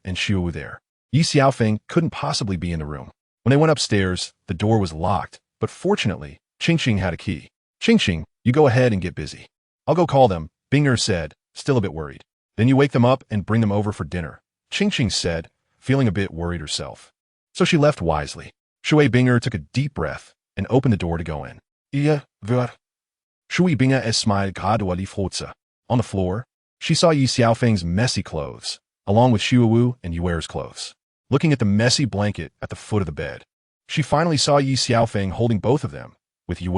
and Shui Wu there, Ye Xiaofeng couldn't possibly be in the room. When they went upstairs, the door was locked, but fortunately, Qingqing had a key. Qingqing, you go ahead and get busy. I'll go call them, Binger said, still a bit worried. Then you wake them up and bring them over for dinner, Qingqing said, feeling a bit worried herself. So she left wisely. Shui Binger took a deep breath and opened the door to go in. Shui Binger smiled gradually frotze. On the floor, she saw Ye Xiaofeng's messy clothes, along with Shui Wu and Ye's clothes. Looking at the messy blanket at the foot of the bed, she finally saw Ye Xiaofeng holding both of them, with Ye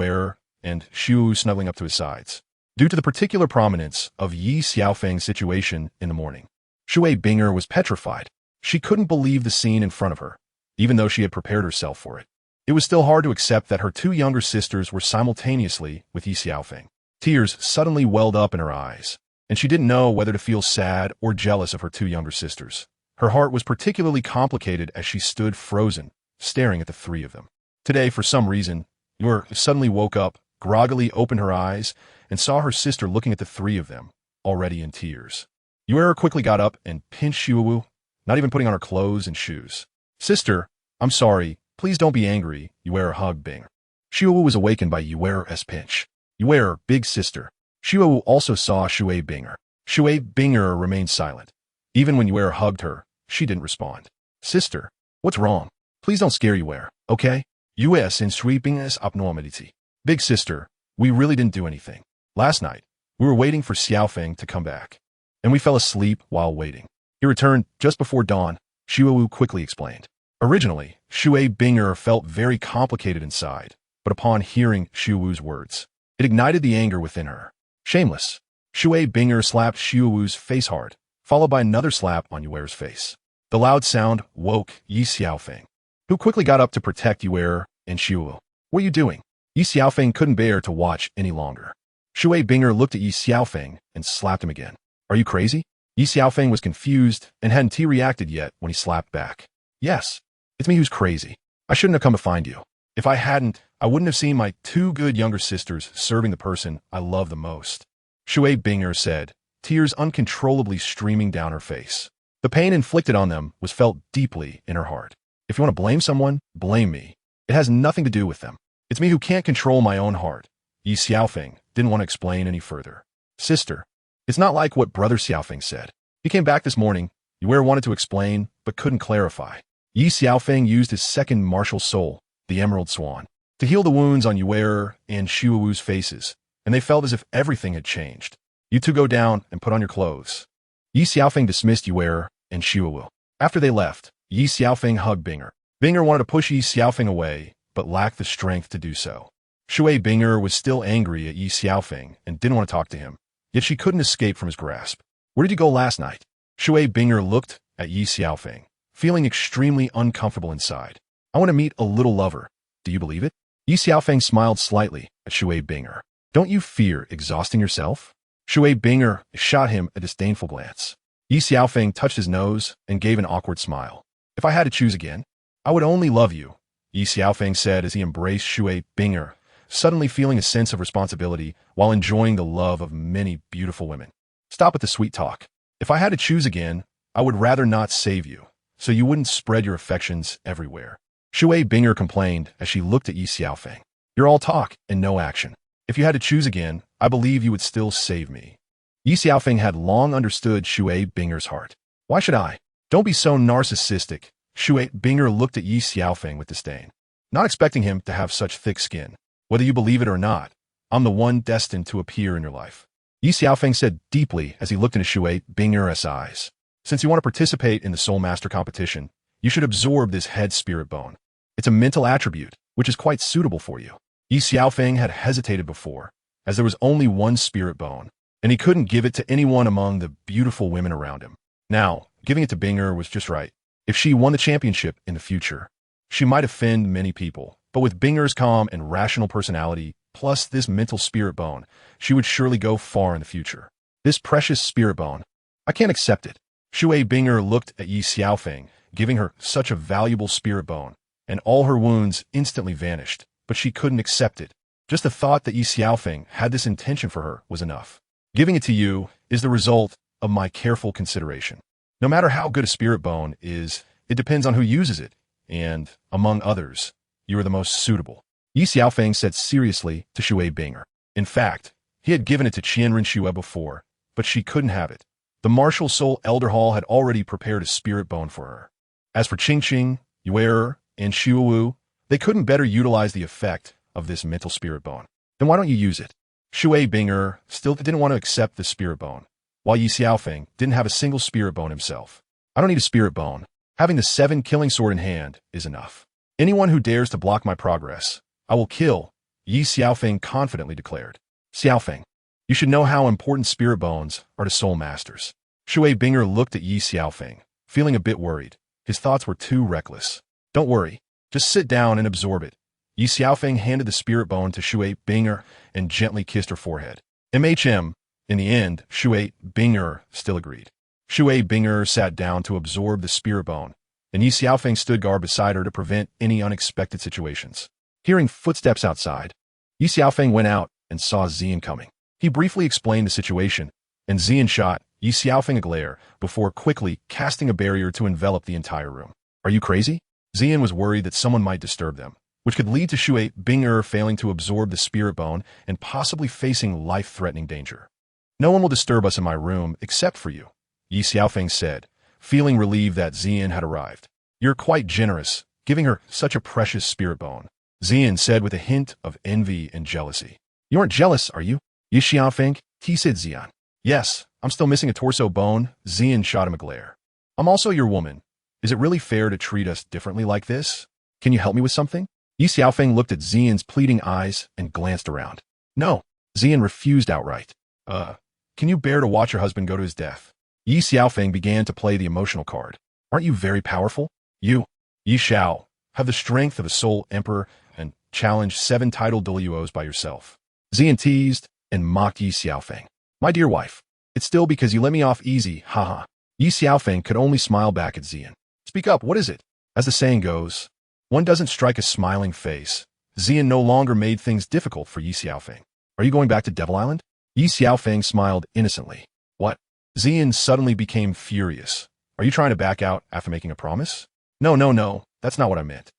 and Shui Wu snuggling up to his sides. Due to the particular prominence of Ye Xiaofeng's situation in the morning, Shui Binger was petrified. She couldn't believe the scene in front of her, even though she had prepared herself for it. It was still hard to accept that her two younger sisters were simultaneously with Ye Xiaofeng. Tears suddenly welled up in her eyes, and she didn't know whether to feel sad or jealous of her two younger sisters. Her heart was particularly complicated as she stood frozen, staring at the three of them. Today, for some reason, Ye suddenly woke up, groggily opened her eyes, and saw her sister looking at the three of them, already in tears. Ye quickly got up and pinched Shui Wu, not even putting on her clothes and shoes. Sister, I'm sorry, please don't be angry, Ye hugged Binger. Shui Wu was awakened by Ye's pinch. Ye, big sister. Shui Wu also saw Shui Binger. Shui Binger remained silent. Even when Ye hugged her, she didn't respond. Sister, what's wrong? Please don't scare Ye, okay? US in Shui Binger's abnormality. Big sister, we really didn't do anything. Last night, we were waiting for Xiaofeng to come back, and we fell asleep while waiting. He returned just before dawn, Shui Wu quickly explained. Originally, Shui Binger felt very complicated inside, but upon hearing Shui Wu's words, it ignited the anger within her. Shameless. Shui Binger slapped Shui Wu's face hard, followed by another slap on Ye's face. The loud sound woke Ye Xiaofeng, who quickly got up to protect Ye and Shui Wu. What are you doing? Ye Xiaofeng couldn't bear to watch any longer. Shui Binger looked at Ye Xiaofeng and slapped him again. Are you crazy? Ye Xiaofeng was confused and hadn't reacted yet when he slapped back. Yes, it's me who's crazy. I shouldn't have come to find you. If I hadn't, I wouldn't have seen my two good younger sisters serving the person I love the most. Shui Binger said, tears uncontrollably streaming down her face. The pain inflicted on them was felt deeply in her heart. If you want to blame someone, blame me. It has nothing to do with them. It's me who can't control my own heart. Ye Xiaofeng didn't want to explain any further. Sister, it's not like what Brother Xiaofeng said. He came back this morning. Ye wanted to explain, but couldn't clarify. Ye Xiaofeng used his second martial soul, the Emerald Swan, to heal the wounds on Ye and Shui Wu's faces, and they felt as if everything had changed. You two go down and put on your clothes. Ye Xiaofeng dismissed Ye and Shui Wu. After they left, Ye Xiaofeng hugged Binger. Binger wanted to push Ye Xiaofeng away, but lacked the strength to do so. Shui Binger was still angry at Ye Xiaofeng and didn't want to talk to him, yet she couldn't escape from his grasp. Where did you go last night? Shui Binger looked at Ye Xiaofeng, feeling extremely uncomfortable inside. I want to meet a little lover. Do you believe it? Ye Xiaofeng smiled slightly at Shui Binger. Don't you fear exhausting yourself? Shui Binger shot him a disdainful glance. Ye Xiaofeng touched his nose and gave an awkward smile. If I had to choose again, I would only love you, Ye Xiaofeng said as he embraced Shui Binger, suddenly feeling a sense of responsibility while enjoying the love of many beautiful women. Stop with the sweet talk. If I had to choose again, I would rather not save you, so you wouldn't spread your affections everywhere. Shui Binger complained as she looked at Ye Xiaofeng. You're all talk and no action. If you had to choose again, I believe you would still save me. Ye Xiaofeng had long understood Shui Binger's heart. Why should I? Don't be so narcissistic. Shui Binger looked at Ye Xiaofeng with disdain, not expecting him to have such thick skin. Whether you believe it or not, I'm the one destined to appear in your life. Ye Xiaofeng said deeply as he looked into Shui Binger's eyes. Since you want to participate in the Soul Master competition, you should absorb this head spirit bone. It's a mental attribute, which is quite suitable for you. Ye Xiaofeng had hesitated before, as there was only one spirit bone, and he couldn't give it to anyone among the beautiful women around him. Now, giving it to Binger was just right. If she won the championship in the future, she might offend many people, but with Binger's calm and rational personality, plus this mental spirit bone, she would surely go far in the future. This precious spirit bone, I can't accept it. Shui Binger looked at Ye Xiaofeng, giving her such a valuable spirit bone, and all her wounds instantly vanished, but she couldn't accept it. Just the thought that Ye Xiaofeng had this intention for her was enough. Giving it to you is the result of my careful consideration. No matter how good a spirit bone is, it depends on who uses it, and, among others, you are the most suitable. Ye Xiaofeng said seriously to Shui Binger. In fact, he had given it to Qianren Xue before, but she couldn't have it. The Martial Soul Elder Hall had already prepared a spirit bone for her. As for Qingqing, Yuer, and Shuwu, they couldn't better utilize the effect of this mental spirit bone. Then why don't you use it? Shui Binger still didn't want to accept the spirit bone, while Ye Xiaofeng didn't have a single spirit bone himself. I don't need a spirit bone. Having the 7 killing sword in hand is enough. Anyone who dares to block my progress, I will kill, Ye Xiaofeng confidently declared. Xiaofeng, you should know how important spirit bones are to soul masters. Shui Binger looked at Ye Xiaofeng, feeling a bit worried. His thoughts were too reckless. Don't worry. Just sit down and absorb it. Ye Xiaofeng handed the spirit bone to Shui Binger and gently kissed her forehead. In the end, Shui Binger still agreed. Shui Binger sat down to absorb the spirit bone, and Ye Xiaofeng stood guard beside her to prevent any unexpected situations. Hearing footsteps outside, Ye Xiaofeng went out and saw Zian coming. He briefly explained the situation, and Zian shot Ye Xiaofeng a glare before quickly casting a barrier to envelop the entire room. Are you crazy? Zian was worried that someone might disturb them, which could lead to Shui Binger failing to absorb the spirit bone and possibly facing life-threatening danger. No one will disturb us in my room except for you, Ye Xiaofeng said, feeling relieved that Zian had arrived. You're quite generous, giving her such a precious spirit bone, Zian said with a hint of envy and jealousy. You aren't jealous, are you? Ye Xiaofeng, he said Zian. Yes, I'm still missing a torso bone, Zian shot him a glare. I'm also your woman. Is it really fair to treat us differently like this? Can you help me with something? Ye Xiaofeng looked at Zian's pleading eyes and glanced around. No, Zian refused outright. Can you bear to watch your husband go to his death? Ye Xiaofeng began to play the emotional card. Aren't you very powerful? You, Ye Xiao, have the strength of a soul emperor and challenge 7 titled Douluos by yourself. Zian teased and mocked Ye Xiaofeng. My dear wife, it's still because you let me off easy, haha. Ye Xiaofeng could only smile back at Zian. Speak up, what is it? As the saying goes, one doesn't strike a smiling face. Zian no longer made things difficult for Ye Xiaofeng. Are you going back to Devil Island? Ye Xiaofeng smiled innocently. What? Zian suddenly became furious. Are you trying to back out after making a promise? No, that's not what I meant.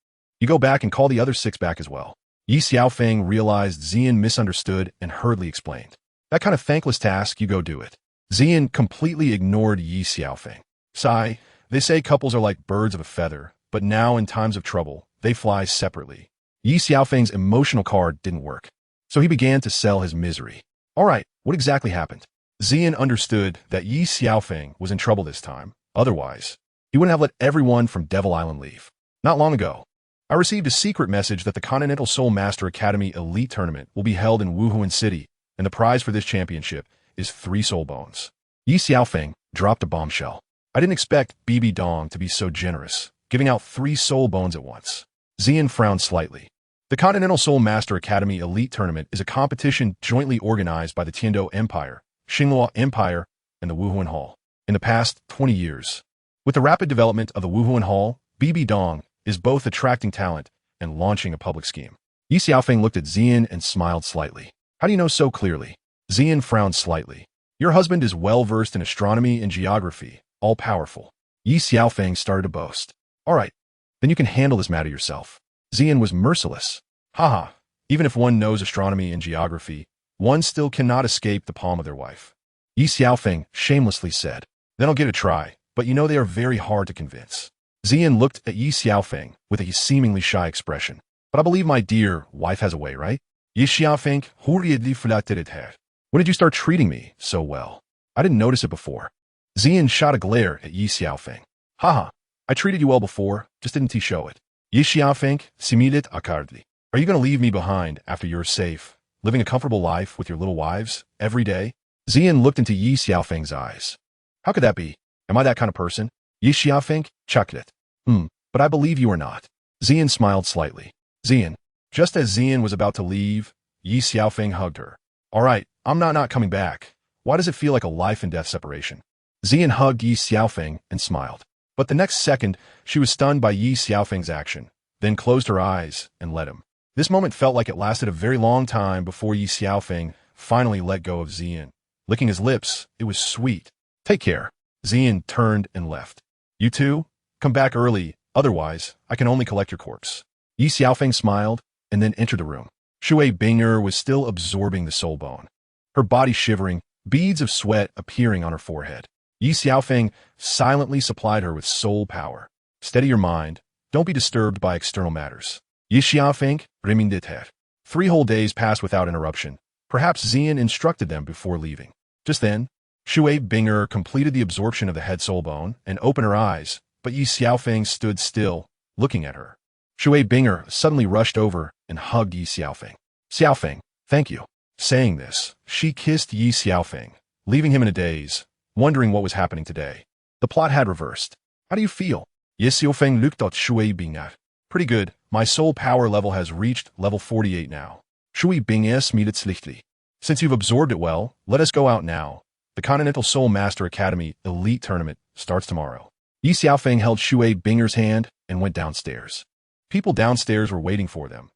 You go back and call the other 6 back as well. Ye Xiaofeng realized Zian misunderstood and hurriedly explained. That kind of thankless task, you go do it. Zian completely ignored Ye Xiaofeng. Sigh, they say couples are like birds of a feather, but now in times of trouble, they fly separately. Ye Xiaofeng's emotional card didn't work, so he began to sell his misery. All right, what exactly happened? Zian understood that Ye Xiaofeng was in trouble this time. Otherwise, he wouldn't have let everyone from Devil Island leave. Not long ago, I received a secret message that the Continental Soul Master Academy Elite Tournament will be held in Wuhuan City, and the prize for this championship is 3 soul bones. Ye Xiaofeng dropped a bombshell. I didn't expect Bibidong to be so generous, giving out 3 soul bones at once. Zian frowned slightly. The Continental Soul Master Academy Elite Tournament is a competition jointly organized by the Tiando Empire, Xinghua Empire, and the Wuhuan Hall. In the past 20 years, with the rapid development of the Wuhuan Hall, Bibidong is both attracting talent and launching a public scheme. Ye Xiaofeng looked at Xian and smiled slightly. How do you know so clearly? Xian frowned slightly. Your husband is well-versed in astronomy and geography, all-powerful. Ye Xiaofeng started to boast. All right, then you can handle this matter yourself. Xian was merciless. Haha, even if one knows astronomy and geography, one still cannot escape the palm of their wife. Ye Xiaofeng shamelessly said. Then I'll give it a try, but you know they are very hard to convince. Xian looked at Ye Xiaofeng with a seemingly shy expression. But I believe my dear wife has a way, right? Ye Xiaofeng hurriedly flattered her. When did you start treating me so well? I didn't notice it before. Xian shot a glare at Ye Xiaofeng. Haha, I treated you well before, just didn't show it. Ye Xiaofeng similed accordingly. Are you going to leave me behind after you're safe, living a comfortable life with your little wives every day? Xian looked into Ye Xiaofeng's eyes. How could that be? Am I that kind of person? Ye Xiaofeng chuckled. But I believe you are not. Xian smiled slightly. Xian. Just as Xian was about to leave, Ye Xiaofeng hugged her. All right, I'm not coming back. Why does it feel like a life and death separation? Xian hugged Ye Xiaofeng and smiled. But the next second, she was stunned by Ye Xiaofeng's action, then closed her eyes and let him. This moment felt like it lasted a very long time before Ye Xiaofeng finally let go of Xian. Licking his lips, it was sweet. Take care. Xian turned and left. You two? Come back early, otherwise, I can only collect your corpse. Ye Xiaofeng smiled and then entered the room. Shui Binger was still absorbing the soul bone. Her body shivering, beads of sweat appearing on her forehead. Ye Xiaofeng silently supplied her with soul power. Steady your mind. Don't be disturbed by external matters. Ye Xiaofeng reminded her. 3 whole days passed without interruption. Perhaps Xian instructed them before leaving. Just then, Shui Binger completed the absorption of the head soul bone and opened her eyes, but Ye Xiaofeng stood still, looking at her. Shui Binger suddenly rushed over and hugged Ye Xiaofeng. Xiaofeng, thank you. Saying this, she kissed Ye Xiaofeng, leaving him in a daze, wondering what was happening today. The plot had reversed. How do you feel? Ye Xiaofeng looked at Shui Binger. Pretty good. My soul power level has reached level 48 now. Shui Binger smiled slightly. Since you've absorbed it well, let us go out now. The Continental Soul Master Academy Elite Tournament starts tomorrow. Ye Xiaofeng held Shui Binger's hand and went downstairs. People downstairs were waiting for them.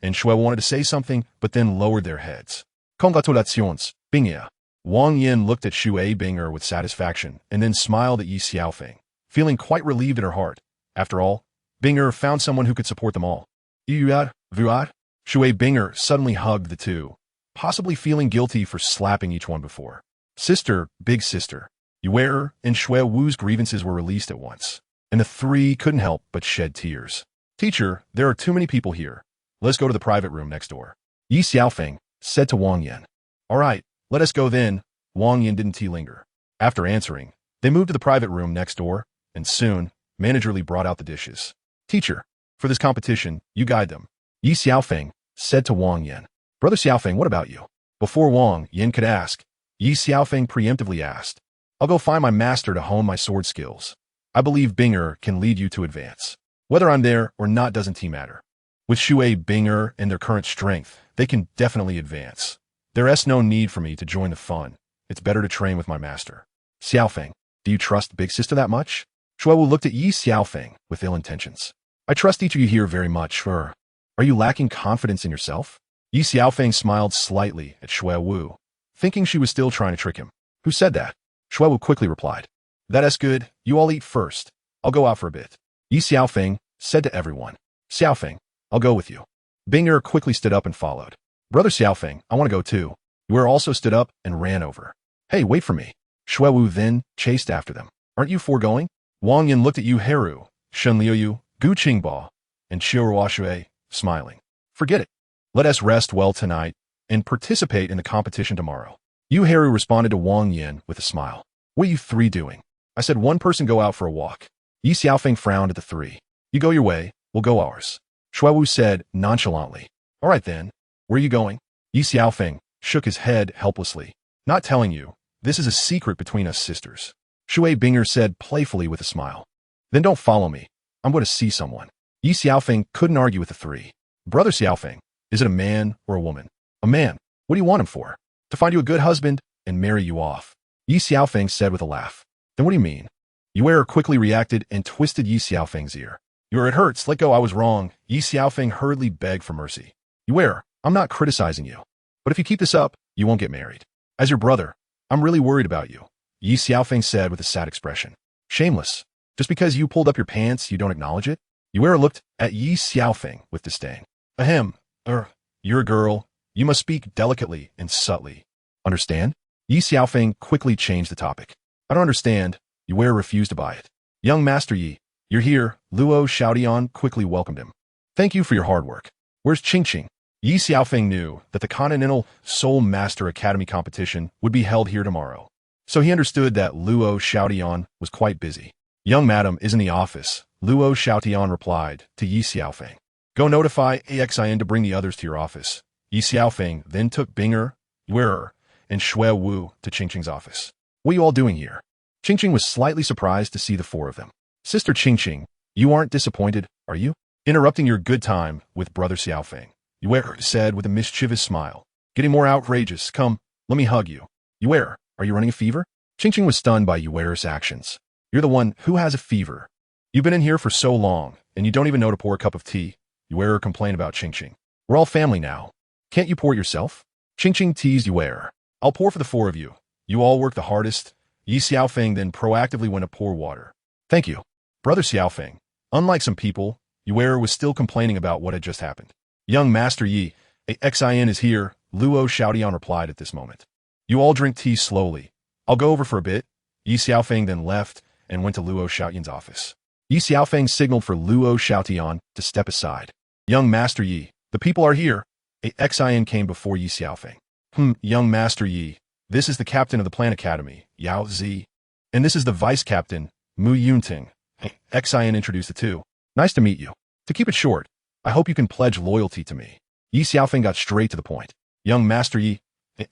And Shui wanted to say something, but then lowered their heads. Congratulations, Binger. Wang Yin looked at Shui Binger with satisfaction and then smiled at Ye Xiaofeng, feeling quite relieved in her heart. After all, Binger found someone who could support them all. Vuat? Shui Binger suddenly hugged the two, possibly feeling guilty for slapping each one before. Sister, big sister. Ye and Shui Wu's grievances were released at once, and the 3 couldn't help but shed tears. Teacher, there are too many people here. Let's go to the private room next door. Ye Xiaofeng said to Wang Yin. All right, let us go then. Wang Yin didn't linger. After answering, they moved to the private room next door, and soon, managerly brought out the dishes. Teacher, for this competition, you guide them. Ye Xiaofeng said to Wang Yin. Brother Xiaofeng, what about you? Before Wang Yin could ask, Ye Xiaofeng preemptively asked. I'll go find my master to hone my sword skills. I believe Binger can lead you to advance. Whether I'm there or not doesn't matter. With Shui Binger and their current strength, they can definitely advance. There's no need for me to join the fun. It's better to train with my master. Xiaofeng, do you trust Big Sister that much? Shui Wu looked at Ye Xiaofeng with ill intentions. I trust each of you here very much. Are you lacking confidence in yourself? Ye Xiaofeng smiled slightly at Shui Wu, thinking she was still trying to trick him. Who said that? Shui Wu quickly replied. That's good. You all eat first. I'll go out for a bit. Ye Xiaofeng said to everyone. Xiaofeng, I'll go with you. Binger quickly stood up and followed. Brother Xiaofeng, I want to go too. Ye also stood up and ran over. Hey, wait for me. Shui Wu then chased after them. Aren't you foregoing? Wang Yin looked at Yu Heru, Shen Liuyu, Gu Qingba, and Qiuhua Shui, smiling. Forget it. Let us rest well tonight and participate in the competition tomorrow. Yu Heru responded to Wang Yin with a smile. What are you 3 doing? I said one person go out for a walk. Ye Xiaofeng frowned at the 3. You go your way, we'll go ours. Shui Wu said nonchalantly. All right then. Where are you going? Ye Xiaofeng shook his head helplessly. Not telling you. This is a secret between us sisters. Shui Binger said playfully with a smile. Then don't follow me. I'm going to see someone. Ye Xiaofeng couldn't argue with the 3. Brother Xiaofeng, is it a man or a woman? A man. What do you want him for? To find you a good husband and marry you off. Ye Xiaofeng said with a laugh. Then what do you mean? Ye quickly reacted and twisted Ye Xiaofeng's ear. It hurts, let go, I was wrong. Ye Xiaofeng hurriedly begged for mercy. Ye, I'm not criticizing you. But if you keep this up, you won't get married. As your brother, I'm really worried about you. Ye Xiaofeng said with a sad expression. Shameless. Just because you pulled up your pants, you don't acknowledge it? Ye looked at Ye Xiaofeng with disdain. Ahem. You're a girl. You must speak delicately and subtly. Understand? Ye Xiaofeng quickly changed the topic. I don't understand. Ye refused to buy it. Young Master Ye, you're here. Luo Xiaodian quickly welcomed him. Thank you for your hard work. Where's Chenxin? Ye Xiaofeng knew that the Continental Soul Master Academy competition would be held here tomorrow. So he understood that Luo Xiaodian was quite busy. Young madam is in the office, Luo Xiaodian replied to Ye Xiaofeng. Go notify AXIN to bring the others to your office. Ye Xiaofeng then took Binger, Ye, and Shui Wu to Chenxin's office. What are you all doing here? Chenxin was slightly surprised to see the four of them. Sister Chenxin, you aren't disappointed, are you? Interrupting your good time with Brother Xiaofeng. Ye said with a mischievous smile. Getting more outrageous, come, let me hug you. Ye, are you running a fever? Chenxin was stunned by Ye's actions. You're the one who has a fever. You've been in here for so long, and you don't even know to pour a cup of tea. Ye complained about Chenxin. We're all family now. Can't you pour it yourself? Chenxin teased Ye. I'll pour for the four of you. You all work the hardest. Ye Xiaofeng then proactively went to pour water. Thank you. Brother Xiaofeng, unlike some people, Ye was still complaining about what had just happened. Young Master Yi, AXIN is here, Luo Xiaodian replied at this moment. You all drink tea slowly. I'll go over for a bit. Ye Xiaofeng then left and went to Luo Xiaodian's office. Ye Xiaofeng signaled for Luo Xiaodian to step aside. Young Master Yi, the people are here. AXIN came before Ye Xiaofeng. Young Master Yi, this is the captain of the Plan Academy, Yao Zi. And this is the vice captain, Mu Yunting. AXIN introduced the two. Nice to meet you. To keep it short, I hope you can pledge loyalty to me. Ye Xiaofeng got straight to the point. Young Master Yi,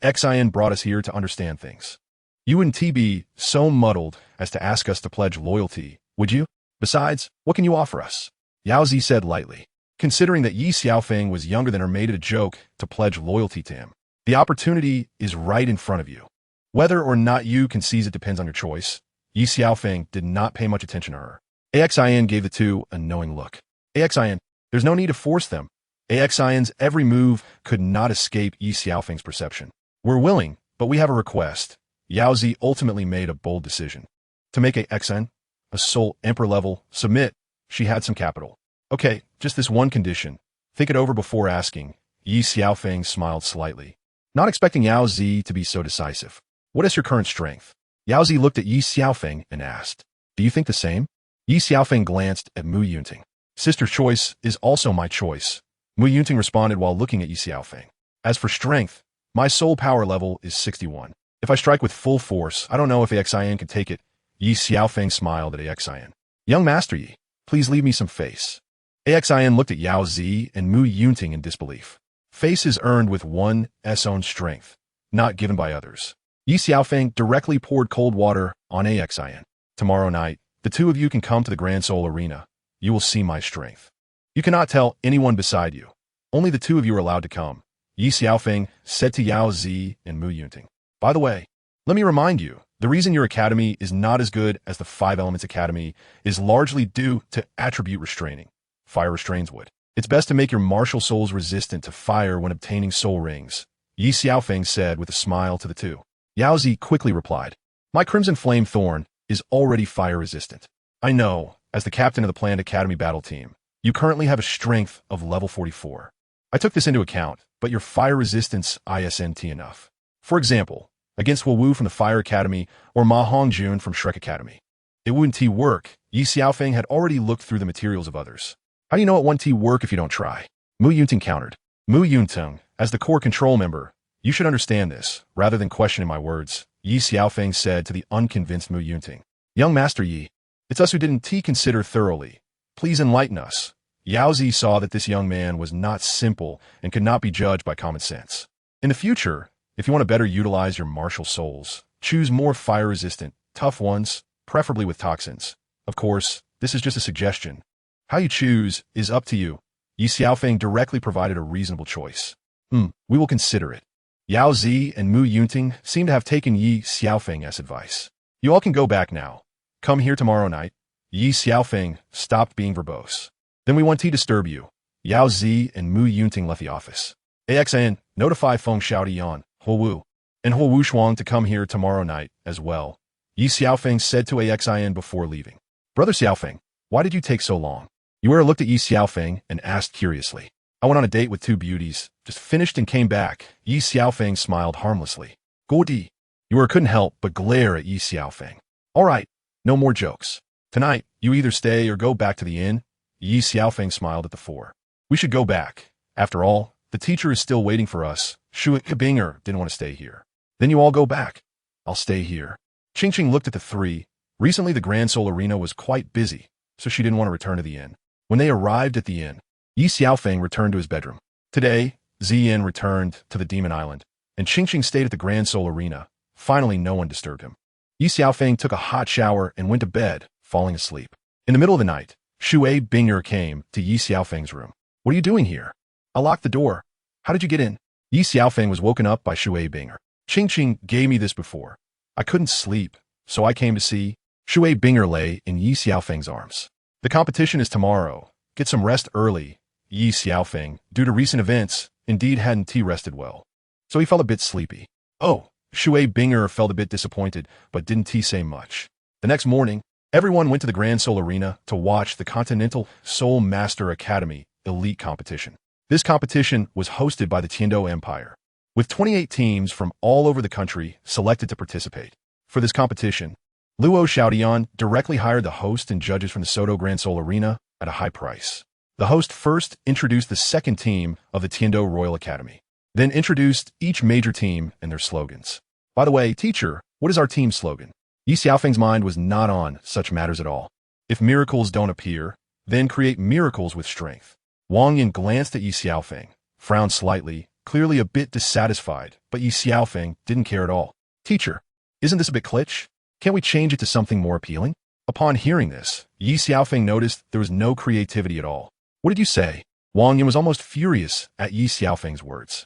AXIN brought us here to understand things. You wouldn't be so muddled as to ask us to pledge loyalty, would you? Besides, what can you offer us? Yao Zi said lightly. Considering that Ye Xiaofeng was younger than her, made it a joke to pledge loyalty to him. The opportunity is right in front of you. Whether or not you can seize it depends on your choice. Ye Xiaofeng did not pay much attention to her. AXIN gave the two a knowing look. AXIN, there's no need to force them. AXIN's every move could not escape Ye Xiaofeng's perception. We're willing, but we have a request. Yao Zi ultimately made a bold decision. To make AXIN, a soul emperor level, submit, she had some capital. Okay, just this one condition. Think it over before asking. Ye Xiaofeng smiled slightly, not expecting Yao Zi to be so decisive. What is your current strength? Yao Zi looked at Ye Xiaofeng and asked, do you think the same? Ye Xiaofeng glanced at Mu Yunting. Sister's choice is also my choice. Mu Yunting responded while looking at Ye Xiaofeng. As for strength, my soul power level is 61. If I strike with full force, I don't know if AXIN can take it. Ye Xiaofeng smiled at AXIN. Young Master Yi, please leave me some face. AXIN looked at Yao Zi and Mu Yunting in disbelief. Face is earned with one's own strength, not given by others. Ye Xiaofeng directly poured cold water on AXIN. Tomorrow night, the two of you can come to the Grand Soul Arena. You will see my strength. You cannot tell anyone beside you. Only the two of you are allowed to come. Ye Xiaofeng said to Yao Zi and Mu Yunting. By the way, let me remind you, the reason your academy is not as good as the Five Elements Academy is largely due to attribute restraining. Fire restrains wood. It's best to make your martial souls resistant to fire when obtaining soul rings. Ye Xiaofeng said with a smile to the two. Yao Zi quickly replied, my Crimson Flame Thorn is already fire resistant. I know, as the captain of the planned academy battle team, you currently have a strength of level 44. I took this into account, but your fire resistance isn't enough. For example, against Wu from the Fire Academy or Ma Hongjun from Shrek Academy. It wouldn't work. Ye Xiaofeng had already looked through the materials of others. How do you know it won't work if you don't try? Mu Yunting countered. Mu Yunting, as the core control member, you should understand this, rather than questioning my words, Ye Xiaofeng said to the unconvinced Mu Yunting. Young Master Yi, it's us who didn't consider thoroughly. Please enlighten us. Yao Zi saw that this young man was not simple and could not be judged by common sense. In the future, if you want to better utilize your martial souls, choose more fire-resistant, tough ones, preferably with toxins. Of course, this is just a suggestion. How you choose is up to you. Ye Xiaofeng directly provided a reasonable choice. We will consider it. Yao Zi and Mu Yunting seem to have taken Ye Xiaofeng's advice. You all can go back now. Come here tomorrow night. Ye Xiaofeng stopped being verbose. Then we won't disturb you. Yao Zi and Mu Yunting left the office. AXN, notify Feng Xiaodian, Huowu, and Huowu Shuang to come here tomorrow night as well. Ye Xiaofeng said to AXIN before leaving. Brother Xiaofeng, why did you take so long? Ye looked at Ye Xiaofeng and asked curiously. I went on a date with two beauties, just finished and came back. Ye Xiaofeng smiled harmlessly. Godi. Ye couldn't help but glare at Ye Xiaofeng. All right, no more jokes. Tonight, you either stay or go back to the inn. Ye Xiaofeng smiled at the four. We should go back. After all, the teacher is still waiting for us. Shu Binger didn't want to stay here. Then you all go back. I'll stay here. Qingqing looked at the three. Recently the Grand Soul Arena was quite busy, so she didn't want to return to the inn. When they arrived at the inn, Ye Xiaofeng returned to his bedroom. Today, Ziyin returned to the Demon Island, and Qingqing stayed at the Grand Soul Arena. Finally, no one disturbed him. Ye Xiaofeng took a hot shower and went to bed, falling asleep. In the middle of the night, Shu Binger came to Ye Xiaofeng's room. What are you doing here? I locked the door. How did you get in? Ye Xiaofeng was woken up by Shu Binger. Qingqing gave me this before. I couldn't sleep, so I came to see. Shu Binger lay in Ye Xiaofeng's arms. The competition is tomorrow. Get some rest early. Ye Xiaofeng, due to recent events, indeed hadn't rested well. So he felt a bit sleepy. Oh, Shu Binger felt a bit disappointed, but didn't say much. The next morning, everyone went to the Grand Soul Arena to watch the Continental Soul Master Academy Elite Competition. This competition was hosted by the Tianji Empire, with 28 teams from all over the country selected to participate. For this competition, Luo Xiaodian directly hired the host and judges from the Soto Grand Soul Arena at a high price. The host first introduced the second team of the Tianji Royal Academy, then introduced each major team and their slogans. By the way, teacher, what is our team slogan? Ye Xiaofeng's mind was not on such matters at all. If miracles don't appear, then create miracles with strength. Wang Yin glanced at Ye Xiaofeng, frowned slightly, clearly a bit dissatisfied, but Ye Xiaofeng didn't care at all. Teacher, isn't this a bit kitsch? Can't we change it to something more appealing? Upon hearing this, Ye Xiaofeng noticed there was no creativity at all. What did you say? Wang Yin was almost furious at Ye Xiaofeng's words.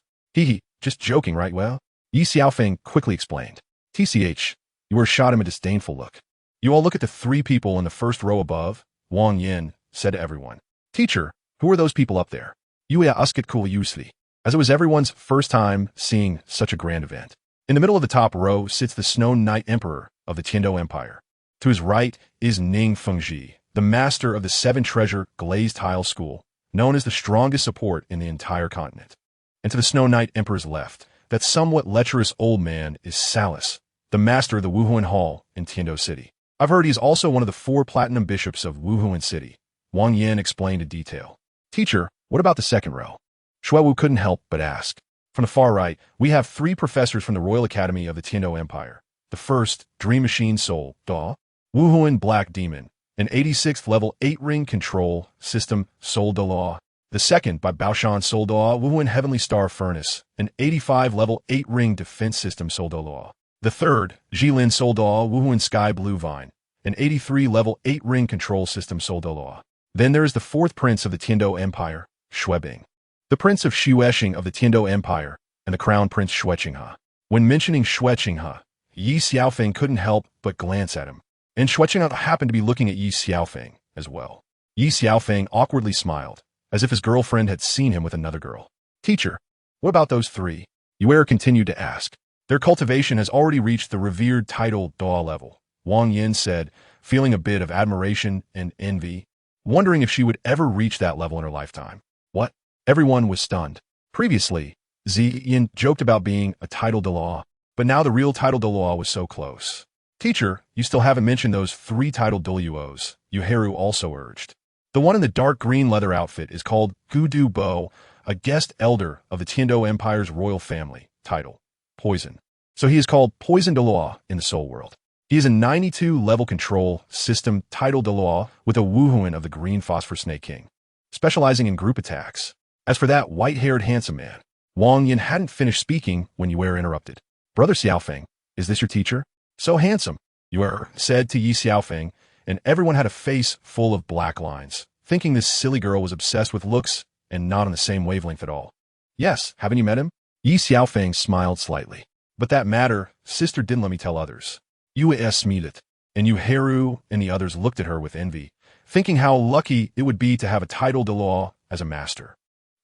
Just joking, right? Well, Ye Xiaofeng quickly explained. TCH, you shot him a disdainful look. You all look at the three people in the first row above, Wang Yin said to everyone. Teacher, who are those people up there? Yuya Usket Kul Yusli, as it was everyone's first time seeing such a grand event. In the middle of the top row sits the Snow Knight Emperor of the Tianji Empire. To his right is Ning Fengji, the master of the Seven Treasure Glazed Tile School, known as the strongest support in the entire continent. And to the Snow Knight Emperor's left, that somewhat lecherous old man is Salus, the master of the Wuhuan Hall in Tianji City. I've heard he's also one of the 4 platinum bishops of Wuhuan City. Wang Yin explained in detail. Teacher, what about the second row? Shuewu couldn't help but ask. From the far right, we have 3 professors from the Royal Academy of the Tianji Empire. The first, Dream Machine Soul, Da, Wuhuan Black Demon, an 86th level 8-ring control system, Soul-Da. The second, by Baoshan Soul-Da, Wuhuan Heavenly Star Furnace, an 85 level 8-ring defense system, Soul-Da. The third, Jilin Soul-Da, Wuhuan Sky Blue Vine, an 83 level 8-ring control system, Soul-Da. Then there is the fourth prince of the Tianji Empire, Xuebing, the prince of Xuexing of the Tianji Empire, and the crown prince Xueqinghe. When mentioning Xueqinghe, Ye Xiaofeng couldn't help but glance at him, and Xueqinghe happened to be looking at Ye Xiaofeng as well. Ye Xiaofeng awkwardly smiled, as if his girlfriend had seen him with another girl. Teacher, what about those 3? Yue continued to ask. Their cultivation has already reached the revered title Da level, Wang Yin said, feeling a bit of admiration and envy, wondering if she would ever reach that level in her lifetime. What? Everyone was stunned. Previously, Ziyin joked about being a title de law, but now the real title de law was so close. Teacher, you still haven't mentioned those 3 title Douluos, Yuheru also urged. The one in the dark green leather outfit is called Gudu Bo, a guest elder of the Tianji Empire's royal family, title, Poison. So he is called Poison de Law in the Soul World. He is a 92 level control system title de law with a Wuhuan of the Green Phosphor Snake King, specializing in group attacks. As for that white-haired handsome man, Wang Yin hadn't finished speaking when Yue interrupted. Brother Xiaofeng, is this your teacher? So handsome, Yue said to Ye Xiaofeng, and everyone had a face full of black lines, thinking this silly girl was obsessed with looks and not on the same wavelength at all. Yes, haven't you met him? Ye Xiaofeng smiled slightly. But that matter, sister didn't let me tell others. You it, and you Heru and the others looked at her with envy, thinking how lucky it would be to have a title Douluo as a master.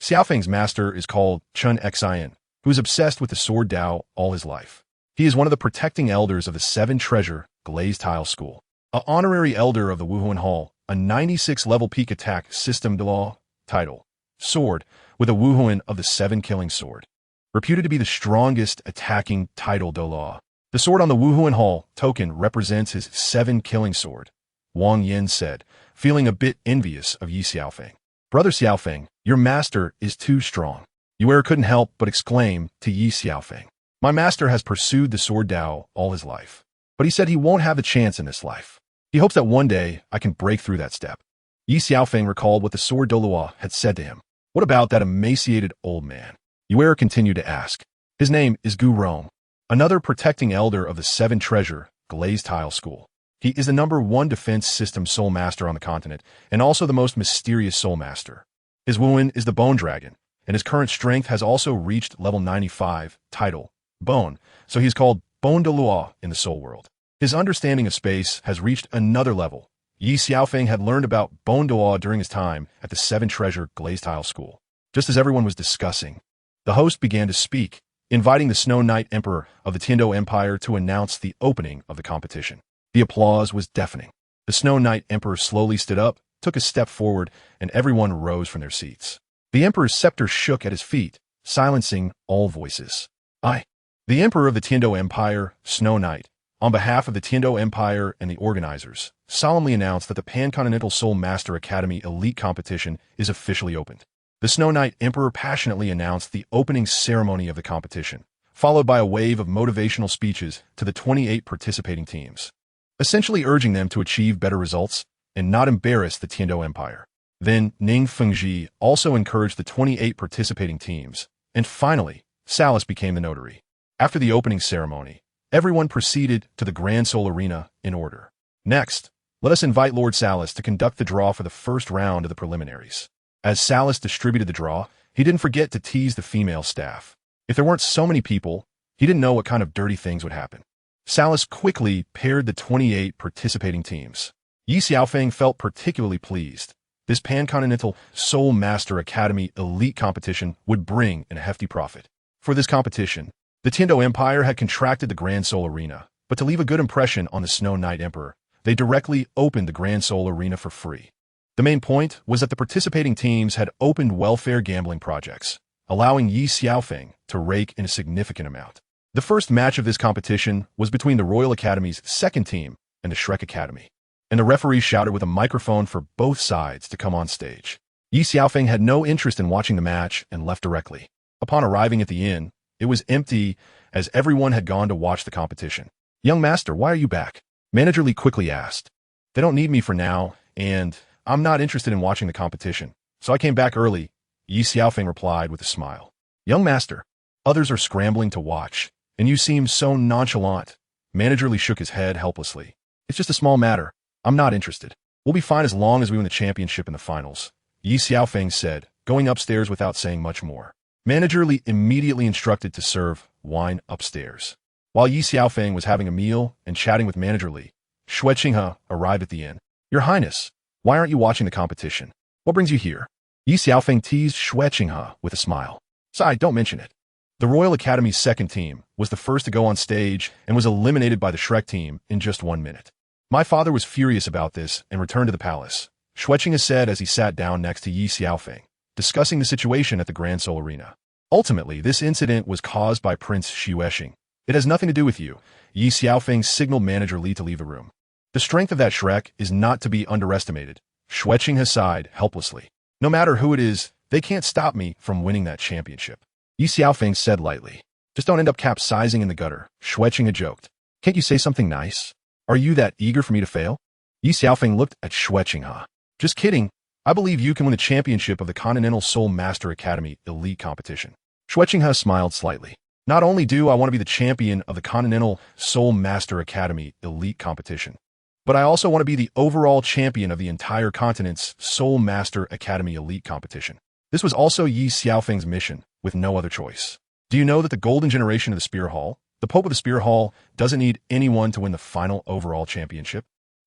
Xiaofeng's master is called Chen Xin, who is obsessed with the sword Dao all his life. He is one of the protecting elders of the 7-treasure glazed tile school, an honorary elder of the Wuhuan Hall, a 96-level peak attack system Douluo title, sword, with a Wuhuan of the 7-killing sword. Reputed to be the strongest attacking title Douluo. The sword on the Wuhuan Hall token represents his 7-killing sword, Wang Yin said, feeling a bit envious of Ye Xiaofeng. Brother Xiaofeng, your master is too strong. Yue couldn't help but exclaim to Ye Xiaofeng. My master has pursued the sword Dao all his life, but he said he won't have the chance in this life. He hopes that one day I can break through that step. Ye Xiaofeng recalled what the sword Douluo had said to him. What about that emaciated old man? Yue continued to ask. His name is Gu Rong, another protecting elder of the 7-treasure glazed tile school. He is the #1 defense system soul master on the continent, and also the most mysterious soul master. His Wuhan is the Bone Dragon, and his current strength has also reached level 95, title, Bone, so he is called Bone Douluo in the soul world. His understanding of space has reached another level. Ye Xiaofeng had learned about Bone Douluo during his time at the 7-treasure glazed tile school. Just as everyone was discussing, the host began to speak, inviting the Snow Knight Emperor of the Tianji Empire to announce the opening of the competition. The applause was deafening. The Snow Knight Emperor slowly stood up, took a step forward, and everyone rose from their seats. The Emperor's scepter shook at his feet, silencing all voices. The Emperor of the Tianji Empire, Snow Knight, on behalf of the Tianji Empire and the organizers, solemnly announced that the Pan-Continental Soul Master Academy Elite Competition is officially opened. The Snow Knight Emperor passionately announced the opening ceremony of the competition, followed by a wave of motivational speeches to the 28 participating teams, essentially urging them to achieve better results and not embarrass the Tianji Empire. Then Ning Fengji also encouraged the 28 participating teams, and finally, Salas became the notary. After the opening ceremony, everyone proceeded to the Grand Soul Arena in order. Next, let us invite Lord Salas to conduct the draw for the first round of the preliminaries. As Salas distributed the draw, he didn't forget to tease the female staff. If there weren't so many people, he didn't know what kind of dirty things would happen. Salas quickly paired the 28 participating teams. Ye Xiaofeng felt particularly pleased. This Pan-Continental Soul Master Academy Elite Competition would bring in a hefty profit. For this competition, the Tianji Empire had contracted the Grand Soul Arena, but to leave a good impression on the Snow Knight Emperor, they directly opened the Grand Soul Arena for free. The main point was that the participating teams had opened welfare gambling projects, allowing Ye Xiaofeng to rake in a significant amount. The first match of this competition was between the Royal Academy's second team and the Shrek Academy, and the referee shouted with a microphone for both sides to come on stage. Ye Xiaofeng had no interest in watching the match and left directly. Upon arriving at the inn, it was empty as everyone had gone to watch the competition. Young master, why are you back? Manager Li quickly asked. They don't need me for now, and I'm not interested in watching the competition, so I came back early, Ye Xiaofeng replied with a smile. Young master, others are scrambling to watch, and you seem so nonchalant. Manager Li shook his head helplessly. It's just a small matter. I'm not interested. We'll be fine as long as we win the championship in the finals, Ye Xiaofeng said, going upstairs without saying much more. Manager Li immediately instructed to serve wine upstairs. While Ye Xiaofeng was having a meal and chatting with Manager Li, Xue Qinghe arrived at the inn. Your Highness, why aren't you watching the competition? What brings you here? Ye Xiaofeng teased Xue Qinghe with a smile. Sigh, don't mention it. The Royal Academy's second team was the first to go on stage and was eliminated by the Shrek team in just 1 minute. My father was furious about this and returned to the palace, Xue Qinghe said as he sat down next to Ye Xiaofeng, discussing the situation at the Grand Soul Arena. Ultimately, this incident was caused by Prince Xuexing. It has nothing to do with you, Ye Xiaofeng signaled Manager Li to leave the room. The strength of that Shrek is not to be underestimated, Xue Qinghe sighed helplessly. No matter who it is, they can't stop me from winning that championship. Ye Xiaofeng said lightly. Just don't end up capsizing in the gutter, Xue Qinghe joked. Can't you say something nice? Are you that eager for me to fail? Ye Xiaofeng looked at Xue Qinghe. Just kidding. I believe you can win the championship of the Continental Soul Master Academy Elite Competition. Xue Qinghe smiled slightly. Not only do I want to be the champion of the Continental Soul Master Academy Elite Competition, but I also want to be the overall champion of the entire continent's Soul Master Academy Elite Competition. This was also Ye Xiaofeng's mission, with no other choice. Do you know that the golden generation of the Spear Hall, the Pope of the Spear Hall, doesn't need anyone to win the final overall championship?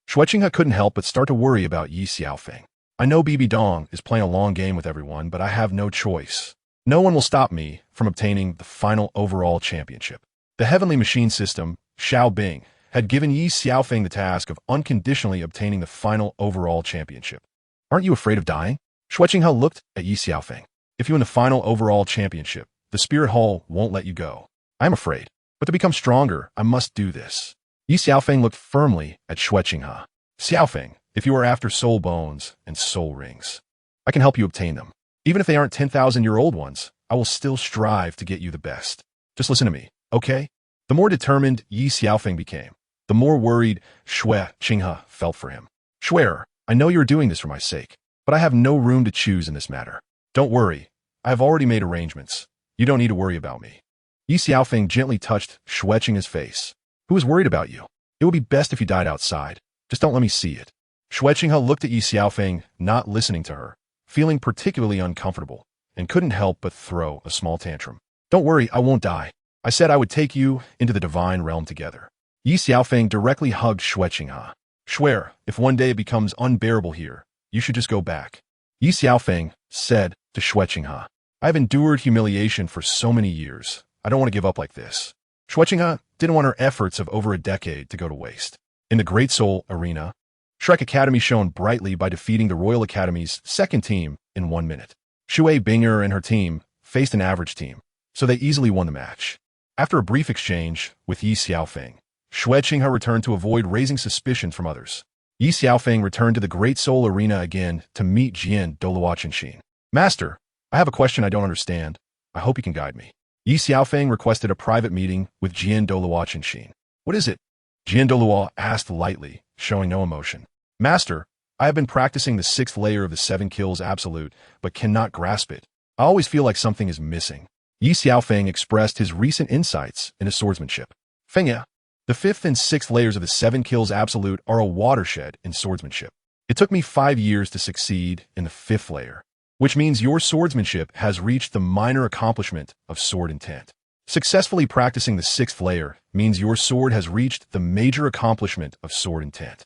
Xue couldn't help but start to worry about Ye Xiaofeng. I know Bibidong is playing a long game with everyone, but I have no choice. No one will stop me from obtaining the final overall championship. The heavenly machine system, Xiao Bing, had given Ye Xiaofeng the task of unconditionally obtaining the final overall championship. Aren't you afraid of dying? Xue looked at Ye Xiaofeng. If you win the final overall championship, the Spirit Hall won't let you go. I am afraid. But to become stronger, I must do this. Ye Xiaofeng looked firmly at Xue. Xiaofeng, if you are after soul bones and soul rings, I can help you obtain them. Even if they aren't 10,000-year-old ones, I will still strive to get you the best. Just listen to me, okay? The more determined Ye Xiaofeng became, the more worried Xue felt for him. Xue, I know you're doing this for my sake, but I have no room to choose in this matter. Don't worry, I have already made arrangements. You don't need to worry about me. Ye Xiaofeng gently touched Xue's face. Who is worried about you? It would be best if you died outside. Just don't let me see it. Xue looked at Ye Xiaofeng, not listening to her, feeling particularly uncomfortable, and couldn't help but throw a small tantrum. Don't worry, I won't die. I said I would take you into the divine realm together. Ye Xiaofeng directly hugged Xue. Xue, if one day it becomes unbearable here, you should just go back. Ye Xiaofeng said to Xue. I have endured humiliation for so many years. I don't want to give up like this. Xue didn't want her efforts of over a decade to go to waste. In the Great Soul Arena, Shrek Academy shone brightly by defeating the Royal Academy's second team in 1 minute. Xue Binger and her team faced an average team, so they easily won the match. After a brief exchange with Ye Xiaofeng, Xue returned to avoid raising suspicions from others. Ye Xiaofeng returned to the Great Soul Arena again to meet Douluo Continent. Master, I have a question I don't understand. I hope you can guide me. Ye Xiaofeng requested a private meeting with Douluo Continent. What is it? Douluo asked lightly, showing no emotion. Master, I have been practicing the 6th layer of the 7 kills absolute, but cannot grasp it. I always feel like something is missing. Ye Xiaofeng expressed his recent insights into swordsmanship. Fengya, the 5th and 6th layers of the 7 kills absolute are a watershed in swordsmanship. It took me 5 years to succeed in the 5th layer, which means your swordsmanship has reached the minor accomplishment of sword intent. Successfully practicing the 6th layer means your sword has reached the major accomplishment of sword intent.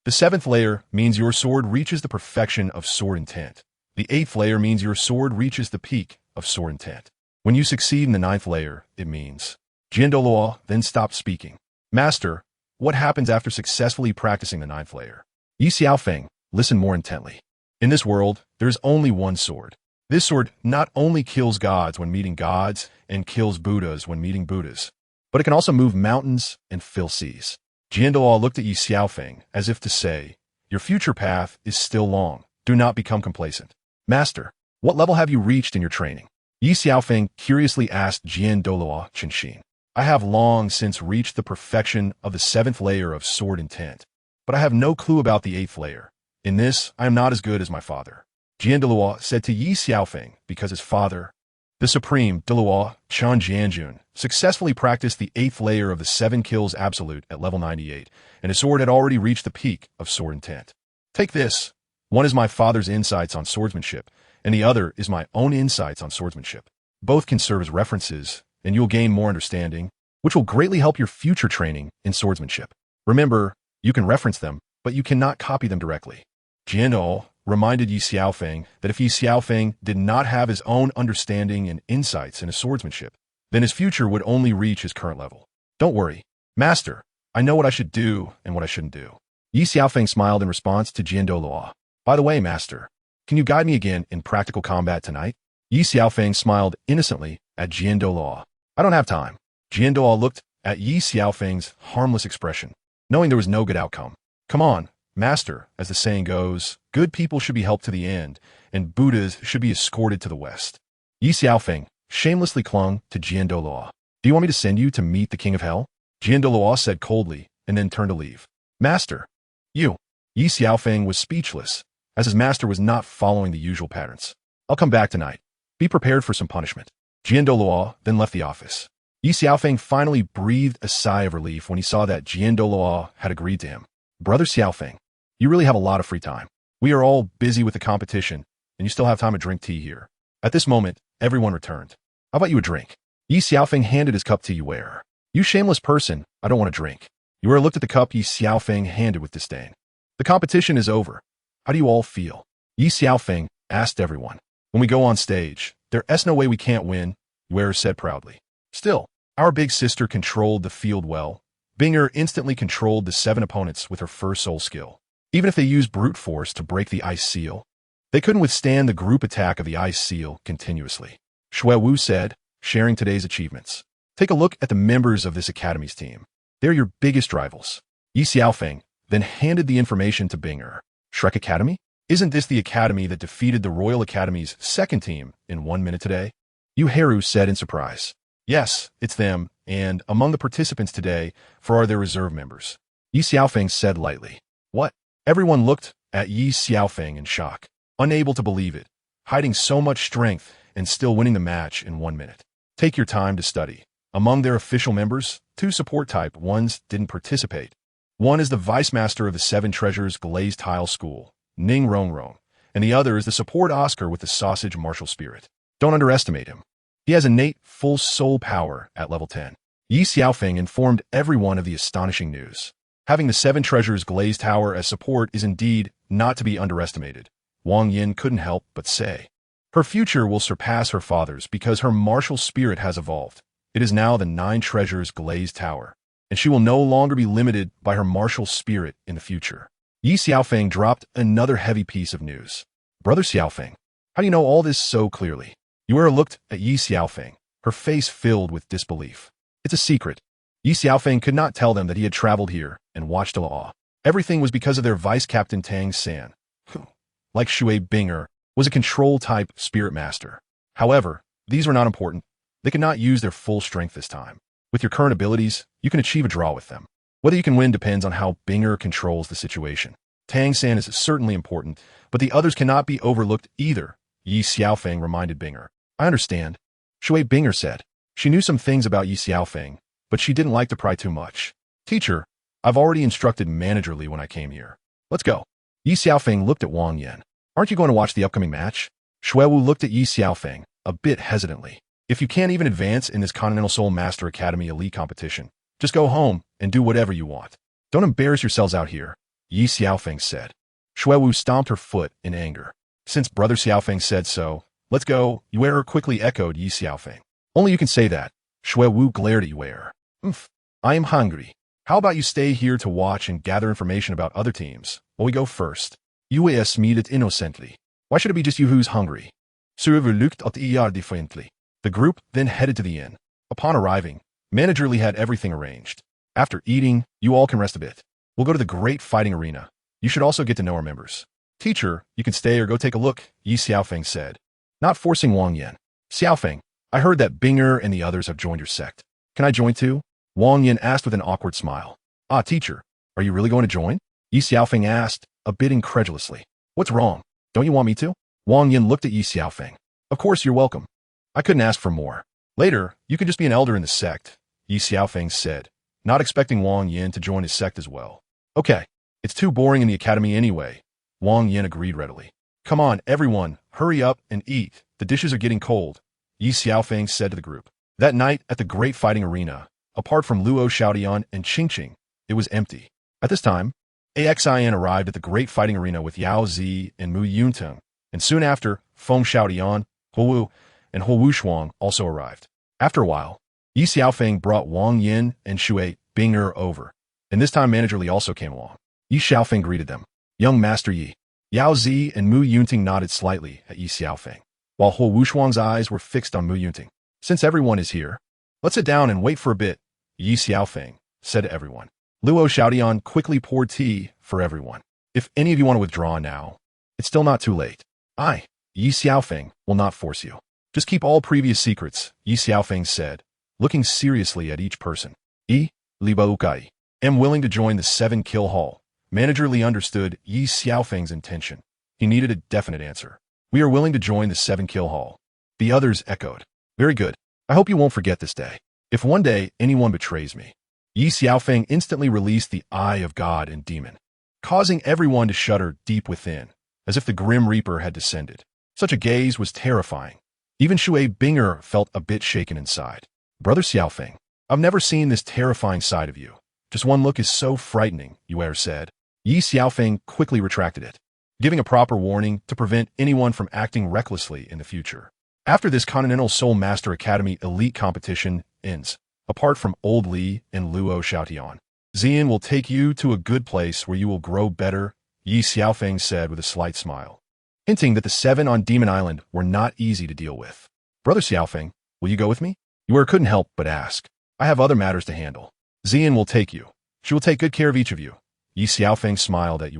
The 7th layer means your sword reaches the perfection of sword intent. The 8th layer means your sword reaches the peak of sword intent. When you succeed in the 9th layer, it means. Douluo then stopped speaking. Master, what happens after successfully practicing the 9th layer? Ye Xiaofeng, listen more intently. In this world, there is only one sword. This sword not only kills gods when meeting gods and kills Buddhas when meeting Buddhas, but it can also move mountains and fill seas. Douluo looked at Ye Xiaofeng as if to say, your future path is still long. Do not become complacent. Master, what level have you reached in your training? Ye Xiaofeng curiously asked Douluo Continent. I have long since reached the perfection of the 7th layer of sword intent, but I have no clue about the 8th layer. In this, I am not as good as my father. Douluo said to Ye Xiaofeng because his father, the Supreme Douluo Continent, successfully practiced the 8th layer of the 7 kills absolute at level 98, and his sword had already reached the peak of sword intent. Take this. One is my father's insights on swordsmanship, and the other is my own insights on swordsmanship. Both can serve as references, and you'll gain more understanding, which will greatly help your future training in swordsmanship. Remember, you can reference them, but you cannot copy them directly. Douluo reminded Ye Xiaofeng that if Ye Xiaofeng did not have his own understanding and insights in his swordsmanship, then his future would only reach his current level. Don't worry, Master, I know what I should do and what I shouldn't do. Ye Xiaofeng smiled in response to Douluo. By the way, Master, can you guide me again in practical combat tonight? Ye Xiaofeng smiled innocently at Douluo. I don't have time. Douluo looked at Ye Xiaofeng's harmless expression, knowing there was no good outcome. Come on, Master, as the saying goes, good people should be helped to the end, and Buddhas should be escorted to the west. Ye Xiaofeng shamelessly clung to Douluo. Do you want me to send you to meet the King of Hell? Douluo said coldly, and then turned to leave. Master, you. Ye Xiaofeng was speechless, as his master was not following the usual patterns. I'll come back tonight. Be prepared for some punishment. Douluo then left the office. Ye Xiaofeng finally breathed a sigh of relief when he saw that Douluo had agreed to him. Brother Xiaofeng, you really have a lot of free time. We are all busy with the competition, and you still have time to drink tea here. At this moment, everyone returned. How about you a drink? Ye Xiaofeng handed his cup to Ye. You shameless person, I don't want to drink. Ye looked at the cup Ye Xiaofeng handed with disdain. The competition is over. How do you all feel? Ye Xiaofeng asked everyone. When we go on stage, there's no way we can't win, Ye said proudly. Still, our big sister controlled the field well. Bing'er instantly controlled the 7 opponents with her first soul skill. Even if they used brute force to break the ice seal, they couldn't withstand the group attack of the ice seal continuously. Shui Wu said, sharing today's achievements. Take a look at the members of this academy's team. They're your biggest rivals. Ye Xiaofeng then handed the information to Bing'er. Shrek Academy? Isn't this the academy that defeated the Royal Academy's second team in 1 minute today? Yu Heru said in surprise. Yes, it's them, and among the participants today are their reserve members. Ye Xiaofeng said lightly. What? Everyone looked at Ye Xiaofeng in shock, unable to believe it, hiding so much strength and still winning the match in 1 minute. Take your time to study. Among their official members, 2 support-type ones didn't participate. One is the Vice Master of the 7 Treasures Glazed Tile School, Ning Rongrong, and the other is the support Oscar with the Sausage Martial Spirit. Don't underestimate him. He has innate full soul power at level 10. Ye Xiaofeng informed everyone of the astonishing news. Having the 7 Treasures Glazed Tower as support is indeed not to be underestimated. Wang Yin couldn't help but say. Her future will surpass her father's because her martial spirit has evolved. It is now the 9 Treasures Glazed Tower, and she will no longer be limited by her martial spirit in the future. Ye Xiaofeng dropped another heavy piece of news. Brother Xiaofeng, how do you know all this so clearly? Ye looked at Ye Xiaofeng, her face filled with disbelief. It's a secret. Ye Xiaofeng could not tell them that he had traveled here and watched a law. Everything was because of their vice captain Tang San, who, like Shui Bing'er, was a control-type spirit master. However, these were not important. They could not use their full strength this time. With your current abilities, you can achieve a draw with them. Whether you can win depends on how Bing'er controls the situation. Tang San is certainly important, but the others cannot be overlooked either, Ye Xiaofeng reminded Bing'er. I understand, Shui Bing'er said. She knew some things about Ye Xiaofeng, but she didn't like to pry too much. Teacher, I've already instructed managerly when I came here. Let's go. Ye Xiaofeng looked at Wang Yin. Aren't you going to watch the upcoming match? Shui Wu looked at Ye Xiaofeng, a bit hesitantly. If you can't even advance in this Continental Soul Master Academy Elite competition, just go home and do whatever you want. Don't embarrass yourselves out here, Ye Xiaofeng said. Shui Wu stomped her foot in anger. Since Brother Xiaofeng said so, let's go, Ye quickly echoed Ye Xiaofeng. Only you can say that. Shui Wu glared at Ye. I am hungry. How about you stay here to watch and gather information about other teams, while we go first? Ye smiled innocently. Why should it be just you who's hungry? Suiver looked at Ye differently. The group then headed to the inn. Upon arriving, Managerly had everything arranged. After eating, you all can rest a bit. We'll go to the great fighting arena. You should also get to know our members. Teacher, you can stay or go take a look, Ye Xiaofeng said, not forcing Wang Yin. Xiaofeng, I heard that Bing'er and the others have joined your sect. Can I join too? Wang Yin asked with an awkward smile. Ah, teacher, are you really going to join? Ye Xiaofeng asked, a bit incredulously. What's wrong? Don't you want me to? Wang Yin looked at Ye Xiaofeng. Of course you're welcome. I couldn't ask for more. Later, you could just be an elder in the sect, Ye Xiaofeng said, not expecting Wang Yin to join his sect as well. Okay, it's too boring in the academy anyway. Wang Yin agreed readily. Come on, everyone, hurry up and eat. The dishes are getting cold, Ye Xiaofeng said to the group. That night at the great fighting arena, apart from Luo Xiaodian and Qingqing, it was empty. At this time, AXIN arrived at the great fighting arena with Yao Zi and Mu Yunteng, and soon after, Feng Xiaodian, Huwu, and Huo Shuang also arrived. After a while, Ye Xiaofeng brought Wang Yin and Shui Bing'er over, and this time Managerly also came along. Ye Xiaofeng greeted them. Young Master Yi. Yao Zi and Mu Yunteng nodded slightly at Ye Xiaofeng, while Huo Shuang's eyes were fixed on Mu Yunteng. Since everyone is here, let's sit down and wait for a bit, Ye Xiaofeng said to everyone. Luo Xiaodian quickly poured tea for everyone. If any of you want to withdraw now, it's still not too late. I, Ye Xiaofeng, will not force you. Just keep all previous secrets, Ye Xiaofeng said, looking seriously at each person. Li Baukai, am willing to join the 7-kill hall. Managerly understood Ye Xiaofeng's intention. He needed a definite answer. We are willing to join the 7-kill hall. The others echoed. Very good. I hope you won't forget this day. If one day anyone betrays me. Ye Xiaofeng instantly released the Eye of God and Demon, causing everyone to shudder deep within, as if the Grim Reaper had descended. Such a gaze was terrifying. Even Shui Bing'er felt a bit shaken inside. Brother Xiaofeng, I've never seen this terrifying side of you. Just one look is so frightening, Ye said. Ye Xiaofeng quickly retracted it, giving a proper warning to prevent anyone from acting recklessly in the future. After this Continental Soul Master Academy elite competition ends, apart from Old Li and Luo Xiaotian, Xian will take you to a good place where you will grow better, Ye Xiaofeng said with a slight smile, hinting that the 7 on Demon Island were not easy to deal with. Brother Xiaofeng, will you go with me? Ye couldn't help but ask. I have other matters to handle. Xian will take you. She will take good care of each of you. Ye Xiaofeng smiled at Ye.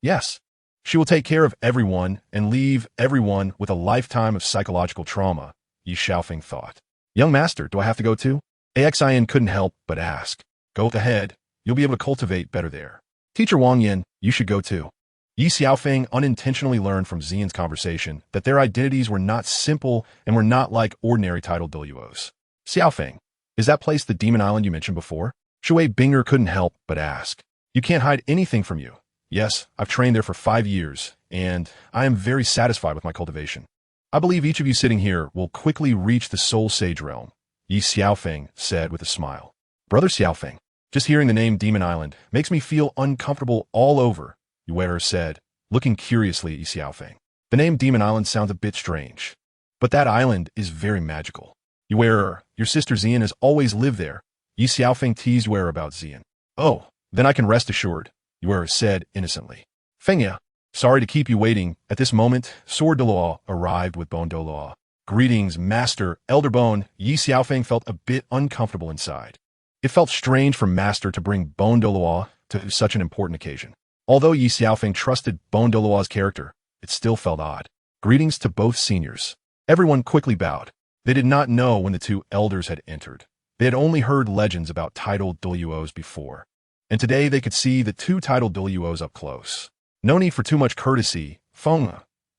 Yes. She will take care of everyone and leave everyone with a lifetime of psychological trauma, Ye Xiaofeng thought. Young master, do I have to go too? Axin couldn't help but ask. Go ahead. You'll be able to cultivate better there. Teacher Wang Yin, you should go too. Ye Xiaofeng unintentionally learned from Xian's conversation that their identities were not simple and were not like ordinary titled Douluos. Xiaofeng, is that place the Demon Island you mentioned before? Shui Binger couldn't help but ask. You can't hide anything from you. Yes, I've trained there for 5 years, and I am very satisfied with my cultivation. I believe each of you sitting here will quickly reach the Soul Sage realm, Ye Xiaofeng said with a smile. Brother Xiaofeng, just hearing the name Demon Island makes me feel uncomfortable all over, Ye said, looking curiously at Ye Xiaofeng. The name Demon Island sounds a bit strange, but that island is very magical. Ye, your sister Xian has always lived there. Ye Xiaofeng teased Ye about Xian. Oh, then I can rest assured, Ye said innocently. Fengya, sorry to keep you waiting. At this moment, Sword.Sword arrived with Bone Douluo. Greetings, Master, Elder Bone. Ye Xiaofeng felt a bit uncomfortable inside. It felt strange for Master to bring Bone Douluo to such an important occasion. Although Ye Xiaofeng trusted Bone Douluo's character, it still felt odd. Greetings to both seniors. Everyone quickly bowed. They did not know when the 2 elders had entered. They had only heard legends about titled Douluos before, and today they could see the 2 titled Douluos up close. No need for too much courtesy, Feng.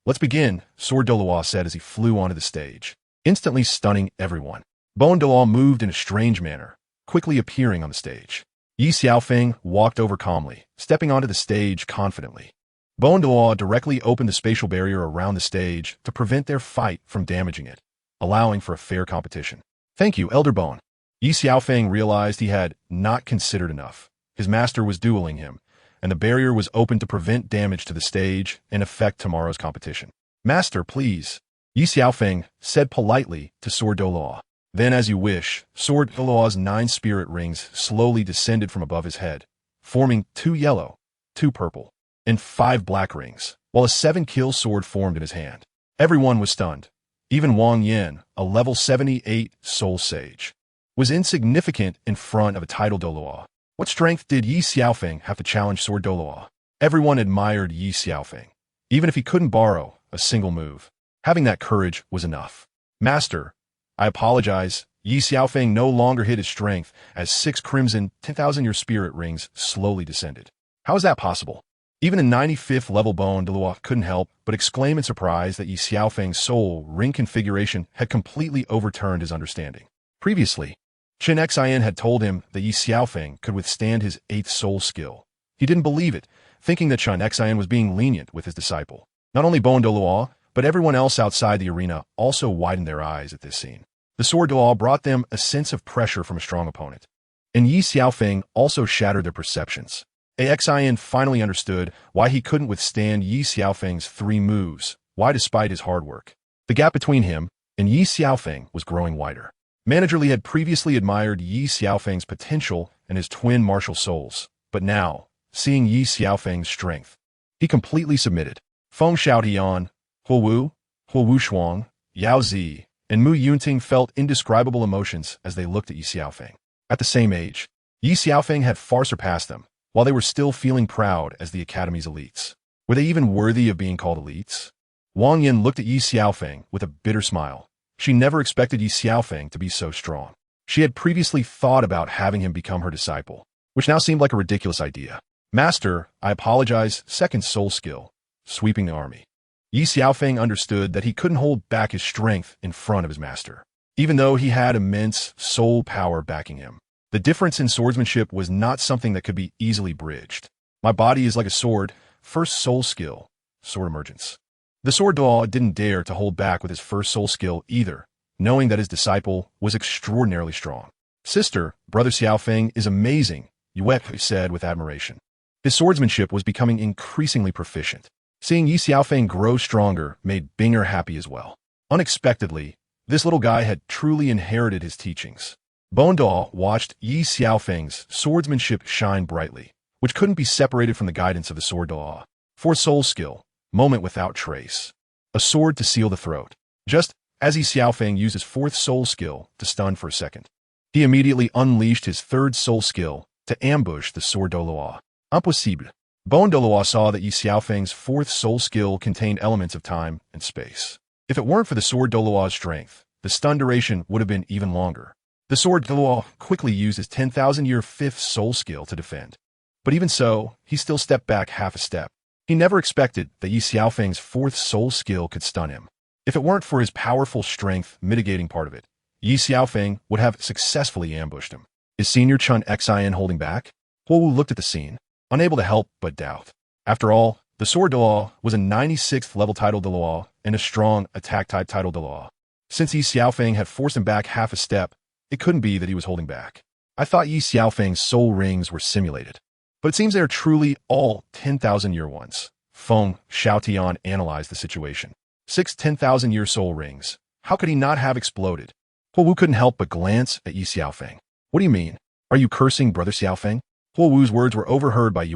Let's begin, Sword.Sword said as he flew onto the stage, instantly stunning everyone. Bone Douluo moved in a strange manner, quickly appearing on the stage. Ye Xiaofeng walked over calmly, stepping onto the stage confidently. Bone Douluo directly opened the spatial barrier around the stage to prevent their fight from damaging it, allowing for a fair competition. Thank you, Elder Bone. Ye Xiaofeng realized he had not considered enough. His master was dueling him, and the barrier was open to prevent damage to the stage and affect tomorrow's competition. Master, please, Ye Xiaofeng said politely to Sword.Sword. Then, as you wish, Sword.Sword's 9 spirit rings slowly descended from above his head, forming 2 yellow, 2 purple, and 5 black rings, while a 7-kill sword formed in his hand. Everyone was stunned. Even Wang Yin, a level 78 soul sage, was insignificant in front of a titled Douluo. What strength did Ye Xiaofeng have to challenge Sword.Sword? Everyone admired Ye Xiaofeng, even if he couldn't borrow a single move. Having that courage was enough. Master, I apologize. Ye Xiaofeng no longer hid his strength as 6 crimson 10,000-year spirit rings slowly descended. How is that possible? Even a 95th level Bone Douluo couldn't help but exclaim in surprise that Ye Xiaofeng's soul ring configuration had completely overturned his understanding. Previously, Chenxin had told him that Ye Xiaofeng could withstand his 8th soul skill. He didn't believe it, thinking that Chenxin was being lenient with his disciple. Not only Bone Douluo, but everyone else outside the arena also widened their eyes at this scene. The Sword.Sword brought them a sense of pressure from a strong opponent, and Ye Xiaofeng also shattered their perceptions. Axin finally understood why he couldn't withstand Ye Xiaofeng's 3 moves, why despite his hard work. The gap between him and Ye Xiaofeng was growing wider. Manager Li had previously admired Ye Xiaofeng's potential and his twin martial souls, but now, seeing Ye Xiaofeng's strength, he completely submitted. Feng Xiaotian, Huowu, Huowu Shuang, Yao Zi, and Mu Yunting felt indescribable emotions as they looked at Ye Xiaofeng. At the same age, Ye Xiaofeng had far surpassed them, while they were still feeling proud as the Academy's elites. Were they even worthy of being called elites? Wang Yin looked at Ye Xiaofeng with a bitter smile. She never expected Ye Xiaofeng to be so strong. She had previously thought about having him become her disciple, which now seemed like a ridiculous idea. Master, I apologize. 2nd soul skill, sweeping the army. Ye Xiaofeng understood that he couldn't hold back his strength in front of his master, even though he had immense soul power backing him. The difference in swordsmanship was not something that could be easily bridged. My body is like a sword. 1st soul skill, sword emergence. The Sword.Sword didn't dare to hold back with his 1st soul skill either, knowing that his disciple was extraordinarily strong. Sister, Brother Xiaofeng is amazing, Ye said with admiration. His swordsmanship was becoming increasingly proficient. Seeing Ye Xiaofeng grow stronger made Binger happy as well. Unexpectedly, this little guy had truly inherited his teachings. Douluo watched Ye Xiaofeng's swordsmanship shine brightly, which couldn't be separated from the guidance of the sword Douluo. Fourth soul skill, moment without trace. A sword to seal the throat. Just as Ye Xiaofeng used his fourth soul skill to stun for a second, he immediately unleashed his third soul skill to ambush the sword Douluo. Impossible. Douluo saw that Ye Xiaofeng's fourth soul skill contained elements of time and space. If it weren't for the sword Douluo's strength, the stun duration would have been even longer. The sword Douluo quickly used his 10,000-year fifth soul skill to defend. But even so, he still stepped back half a step. He never expected that Ye Xiaofeng's fourth soul skill could stun him. If it weren't for his powerful strength mitigating part of it, Ye Xiaofeng would have successfully ambushed him. Is Senior Chun Xin holding back? Huowu looked at the scene, unable to help but doubt. After all, the sword Douluo was a 96th level title Douluo and a strong attack-type title Douluo. Since Ye Xiaofeng had forced him back half a step, it couldn't be that he was holding back. I thought Ye Xiaofeng's soul rings were simulated. But it seems they are truly all 10,000-year ones. Feng Xiaotian analyzed the situation. 6 10,000-year soul rings. How could he not have exploded? Huowu couldn't help but glance at Ye Xiaofeng. What do you mean? Are you cursing Brother Xiaofeng? Huowu's words were overheard by Ye,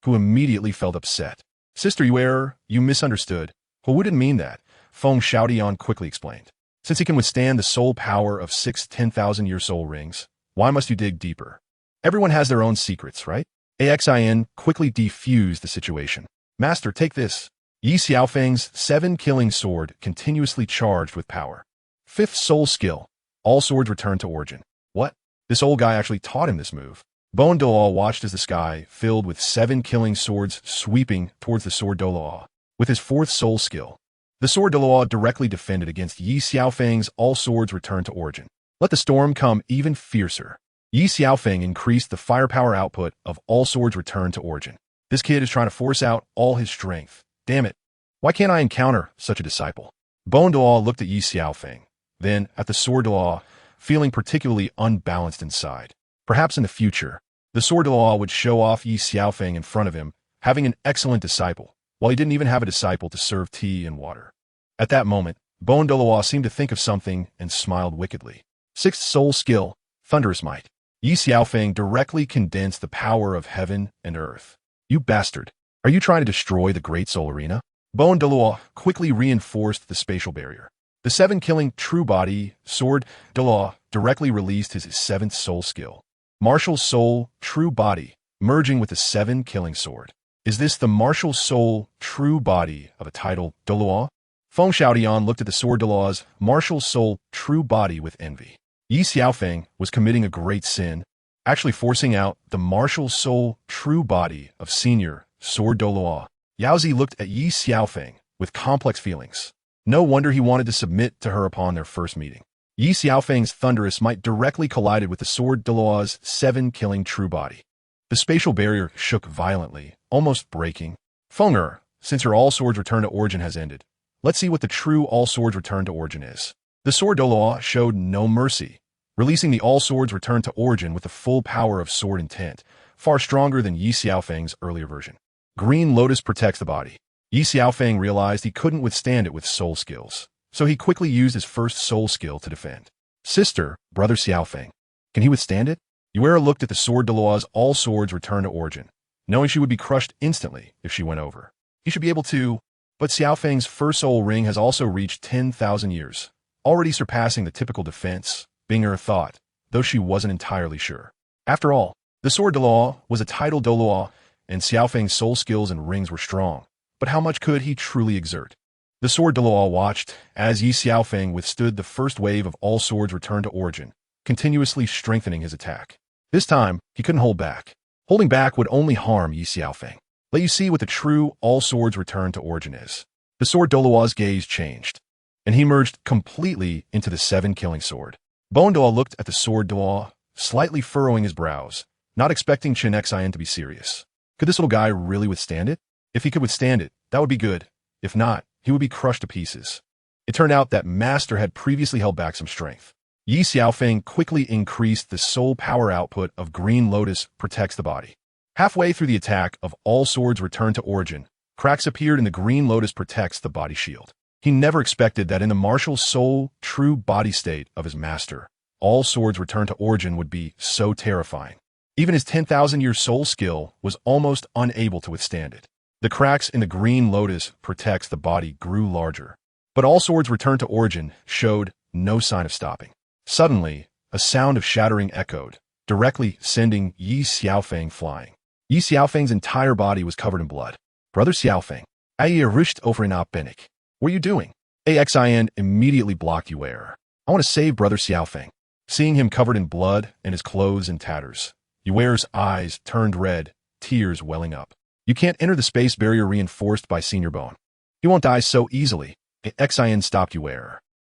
who immediately felt upset. Sister Ye, you misunderstood. Huowu didn't mean that. Feng Xiaotian quickly explained. Since he can withstand the soul power of 6 10,000-year soul rings, why must you dig deeper? Everyone has their own secrets, right? Xin quickly defused the situation. Master, take this. Ye Xiaofeng's 7 killing sword continuously charged with power. Fifth soul skill. All swords return to origin. What? This old guy actually taught him this move. Douluo watched as the sky filled with 7 killing swords sweeping towards the sword Douluo. With his fourth soul skill, the sword Douluo directly defended against Ye Xiaofeng's all swords return to origin. Let the storm come even fiercer. Ye Xiaofeng increased the firepower output of all swords return to origin. This kid is trying to force out all his strength. Damn it. Why can't I encounter such a disciple? Douluo looked at Ye Xiaofeng, then at the sword Douluo, feeling particularly unbalanced inside. Perhaps in the future, the sword Douluo would show off Ye Xiaofeng in front of him, having an excellent disciple, while he didn't even have a disciple to serve tea and water. At that moment, Douluo seemed to think of something and smiled wickedly. Sixth soul skill, thunderous might. Ye Xiaofeng directly condensed the power of heaven and earth. You bastard. Are you trying to destroy the great soul arena? Douluo quickly reinforced the spatial barrier. The 7 killing true body sword Douluo directly released his 7th soul skill. Martial soul true body, merging with the 7 killing sword. Is this the martial soul true body of a title Douluo? Feng Xiaotian looked at the sword Douluo's martial soul true body with envy. Ye Xiaofeng was committing a great sin, actually forcing out the martial soul true body of senior sword Douluo. Yaozi looked at Ye Xiaofeng with complex feelings. No wonder he wanted to submit to her upon their first meeting. Ye Xiaofeng's thunderous might directly collided with the sword Douluo's 7 killing true body. The spatial barrier shook violently, almost breaking. Fenger, since her all swords return to origin has ended, let's see what the true all swords return to origin is. The sword Douluo showed no mercy, releasing the all swords return to origin with the full power of sword intent, far stronger than Ye Xiaofeng's earlier version. Green Lotus protects the body. Ye Xiaofeng realized he couldn't withstand it with soul skills, so he quickly used his first soul skill to defend. Sister, Brother Xiaofeng, can he withstand it? Ye looked at the sword Douluo's all swords return to origin, knowing she would be crushed instantly if she went over. He should be able to, but Xiaofeng's first soul ring has also reached 10,000 years, already surpassing the typical defense, Binger thought, though she wasn't entirely sure. After all, the sword Douluo was a title Douluo, and Xiaofeng's soul skills and rings were strong, but how much could he truly exert? The sword Douluo watched as Ye Xiaofeng withstood the first wave of all swords return to origin, continuously strengthening his attack. This time, he couldn't hold back. Holding back would only harm Ye Xiaofeng. Let you see what the true all swords return to origin is. The sword Douluo's gaze changed, and he merged completely into the 7 killing sword. Douluo looked at the sword Douluo, slightly furrowing his brows, not expecting Chenxin to be serious. Could this little guy really withstand it? If he could withstand it, that would be good. If not, he would be crushed to pieces. It turned out that Master had previously held back some strength. Ye Xiaofeng quickly increased the soul power output of Green Lotus protects the body. Halfway through the attack of all swords return to origin, cracks appeared in the Green Lotus protects the body shield. He never expected that in the martial soul true body state of his master, all swords return to origin would be so terrifying. Even his 10,000-year soul skill was almost unable to withstand it. The cracks in the Green Lotus protects the body grew larger. But all swords return to origin showed no sign of stopping. Suddenly, a sound of shattering echoed, directly sending Ye Xiaofeng flying. Ye Xiaofeng's entire body was covered in blood. Brother Xiaofeng, aye rischt over in Benik. What are you doing? Axin immediately blocked Ye. I want to save Brother Xiaofeng. Seeing him covered in blood and his clothes in tatters, Ye's eyes turned red, tears welling up. You can't enter the space barrier reinforced by Senior Bone. He won't die so easily. Axin stopped Ye.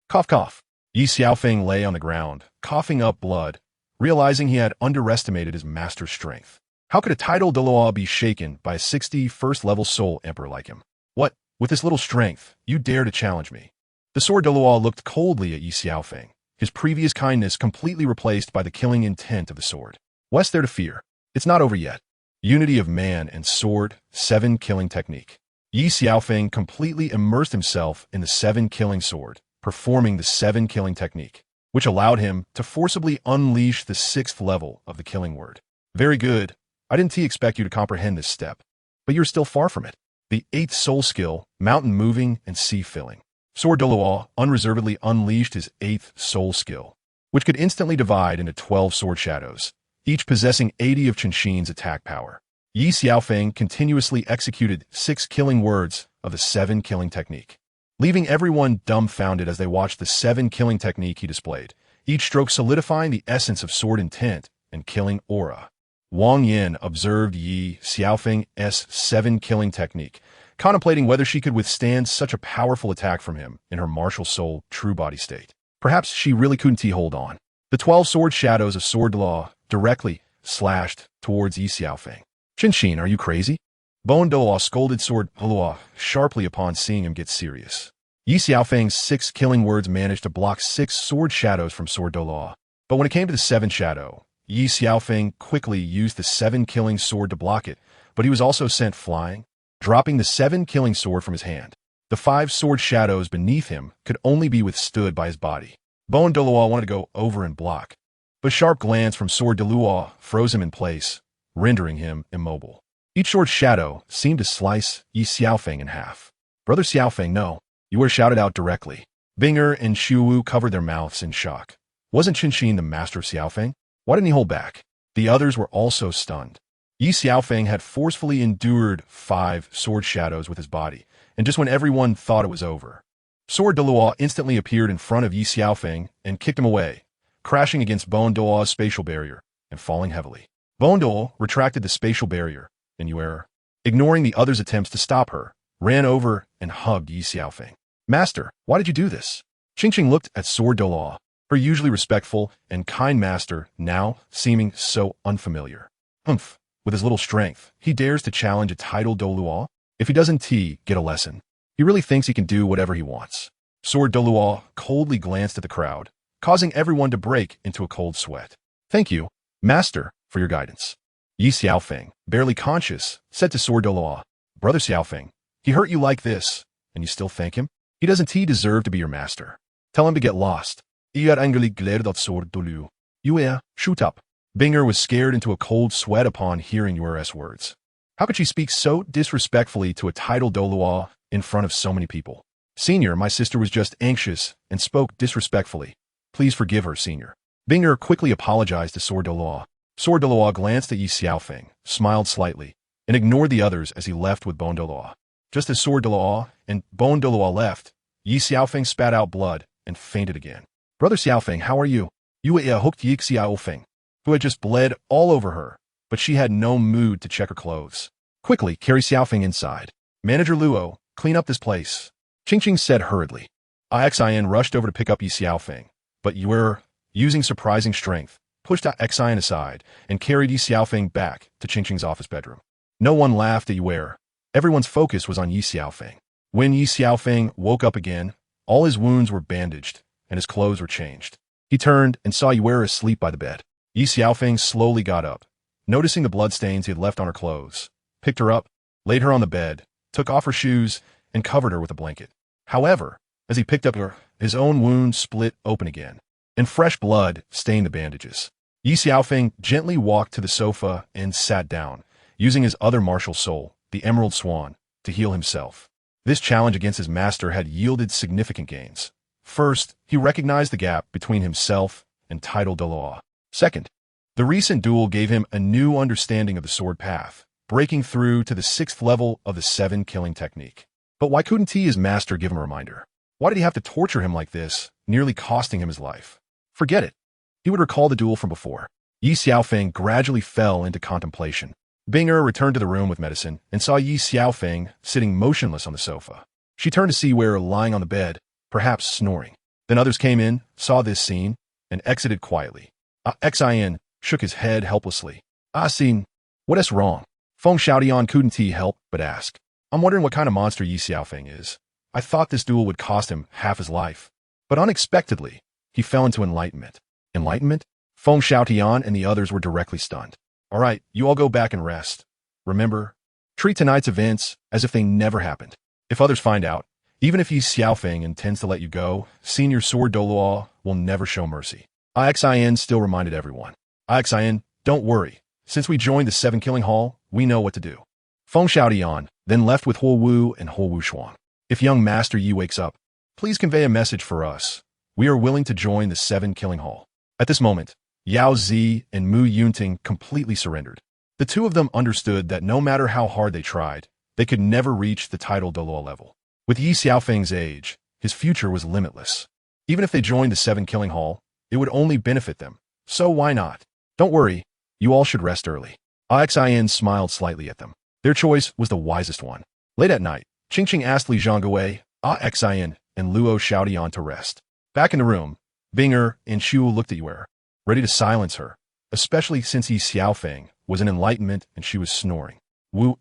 Cough, cough. Ye Xiaofeng lay on the ground, coughing up blood, realizing he had underestimated his master's strength. How could a title Douluo be shaken by a 61st level soul emperor like him? What, with this little strength, you dare to challenge me? The sword Douluo looked coldly at Ye Xiaofeng, his previous kindness completely replaced by the killing intent of the sword. What's there to fear? It's not over yet. Unity of man and sword, 7 killing technique. Ye Xiaofeng completely immersed himself in the 7 killing sword, performing the 7 killing technique, which allowed him to forcibly unleash the 6th level of the killing word. Very good. I didn't expect you to comprehend this step, but you're still far from it. The 8th soul skill, mountain moving and sea filling. Sword Douluo unreservedly unleashed his 8th soul skill, which could instantly divide into 12 sword shadows, each possessing 80 of Chenxin's attack power. Ye Xiaofeng continuously executed 6 killing words of the 7 killing technique, leaving everyone dumbfounded as they watched the 7 killing technique he displayed, each stroke solidifying the essence of sword intent and killing aura. Wang Yin observed Ye Xiaofeng's 7 killing technique, contemplating whether she could withstand such a powerful attack from him in her martial soul true body state. Perhaps she really couldn't hold on. The 12 sword shadows of Sword Douluo directly slashed towards Ye Xiaofeng. Chenxin, are you crazy? Bone Douluo scolded Sword Douluo sharply upon seeing him get serious. Ye Xiaofeng's 6 killing words managed to block 6 sword shadows from Sword Douluo, but when it came to the 7th shadow, Ye Xiaofeng quickly used the 7 killing sword to block it, but he was also sent flying, dropping the 7 killing sword from his hand. The 5 sword shadows beneath him could only be withstood by his body. Bone Douluo wanted to go over and block, but a sharp glance from Sword Douluo froze him in place, rendering him immobile. Each sword shadow seemed to slice Ye Xiaofeng in half. Brother Xiaofeng, no. Ye shouted out directly. Binger and Shuwu covered their mouths in shock. Wasn't Chenxin the master of Xiaofeng? Why didn't he hold back? The others were also stunned. Ye Xiaofeng had forcefully endured 5 sword shadows with his body, and just when everyone thought it was over, Sword Douluo instantly appeared in front of Ye Xiaofeng and kicked him away, crashing against Bone Douluo's spatial barrier and falling heavily. Bone Douluo retracted the spatial barrier, and Ye, ignoring the others' attempts to stop her, ran over and hugged Ye Xiaofeng. Master, why did you do this? Chenxin looked at Sword Douluo, her usually respectful and kind master now seeming so unfamiliar. Humph, with his little strength, he dares to challenge a titled Douluo? If he doesn't get a lesson, he really thinks he can do whatever he wants. Sword Douluo coldly glanced at the crowd, causing everyone to break into a cold sweat. Thank you, Master, for your guidance. Ye Xiaofeng, barely conscious, said to Sword Douluo, Brother Xiaofeng, he hurt you like this, and you still thank him? He doesn't deserve to be your master. Tell him to get lost. Angrily glared at Sword Douluo. Ye, shoot up. Binger was scared into a cold sweat upon hearing Ye's words. How could she speak so disrespectfully to a titled Douluo in front of so many people? Senior, my sister was just anxious and spoke disrespectfully. Please forgive her, Senior. Binger quickly apologized to Sword Douluo. Sword Douluo glanced at Ye Xiaofeng, smiled slightly, and ignored the others as he left with Bone Douluo. Just as Sword Douluo and Bone Douluo left, Ye Xiaofeng spat out blood and fainted again. Brother Xiaofeng, how are you? Ye hooked Ye Xiaofeng, who had just bled all over her, but she had no mood to check her clothes. Quickly, carry Xiaofeng inside. Manager Luo, clean up this place. Chenxin said hurriedly. Xin rushed over to pick up Ye Xiaofeng, but Ye, using surprising strength, pushed Xin aside and carried Ye Xiaofeng back to Chenxin's office bedroom. No one laughed at Ye. Everyone's focus was on Ye Xiaofeng. When Ye Xiaofeng woke up again, All his wounds were bandaged, and his clothes were changed. He turned and saw Ye asleep by the bed. Ye Xiaofeng slowly got up, noticing the bloodstains he had left on her clothes, picked her up, laid her on the bed, took off her shoes, and covered her with a blanket. However, as he picked up her, his own wound split open again, and fresh blood stained the bandages. Ye Xiaofeng gently walked to the sofa and sat down, using his other martial soul, the Emerald Swan, to heal himself. This challenge against his master had yielded significant gains. First, he recognized the gap between himself and title Douluo. Second, the recent duel gave him a new understanding of the sword path, breaking through to the 6th level of the 7 killing technique. But why couldn't his master give him a reminder? Why did he have to torture him like this, nearly costing him his life? Forget it. He would recall the duel from before. Ye Xiaofeng gradually fell into contemplation. Bing returned to the room with medicine and saw Ye Xiaofeng sitting motionless on the sofa. She turned to see Wei lying on the bed, perhaps snoring. Then others came in, saw this scene, and exited quietly. Xin shook his head helplessly. Xin, what is wrong? Feng Xiaodian couldn't help but ask. I'm wondering what kind of monster Ye Xiaofeng is. I thought this duel would cost him half his life. But unexpectedly, he fell into enlightenment. Enlightenment? Feng Xiaotian and the others were directly stunned. All right, you all go back and rest. Remember, treat tonight's events as if they never happened. If others find out, even if Ye Xiaofeng intends to let you go, Senior Sword Douluo will never show mercy. Xin still reminded everyone. Xin, don't worry. Since we joined the 7 Killing Hall, we know what to do. Feng Xiaodian then left with Huo Wu and Huo Wu Shuang. If young Master Yi wakes up, please convey a message for us. We are willing to join the 7 Killing Hall. At this moment, Yao Zi and Mu Yunting completely surrendered. The two of them understood that no matter how hard they tried, they could never reach the title Douluo level. With Ye Xiaofeng's age, his future was limitless. Even if they joined the 7 Killing Hall, it would only benefit them. So why not? Don't worry, you all should rest early. Xin smiled slightly at them. Their choice was the wisest one. Late at night, Qingqing asked Li Zhonggui, Xin, and Luo Xiaodian to rest. Back in the room, Binger and Shu looked at Yue, ready to silence her, especially since Ye Xiaofeng was in enlightenment and she was snoring. Wu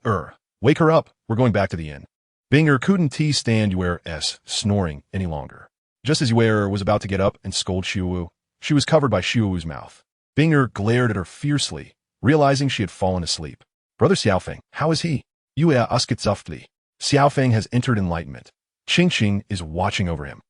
wake her up, we're going back to the inn. Binger couldn't stand Yue's snoring any longer. Just as Yue was about to get up and scold Xiuwu, she was covered by Xiuwu's mouth. Binger glared at her fiercely, realizing she had fallen asleep. Brother Xiaofeng, how is he? Yue asked softly. Xiaofeng has entered enlightenment. Qingqing is watching over him.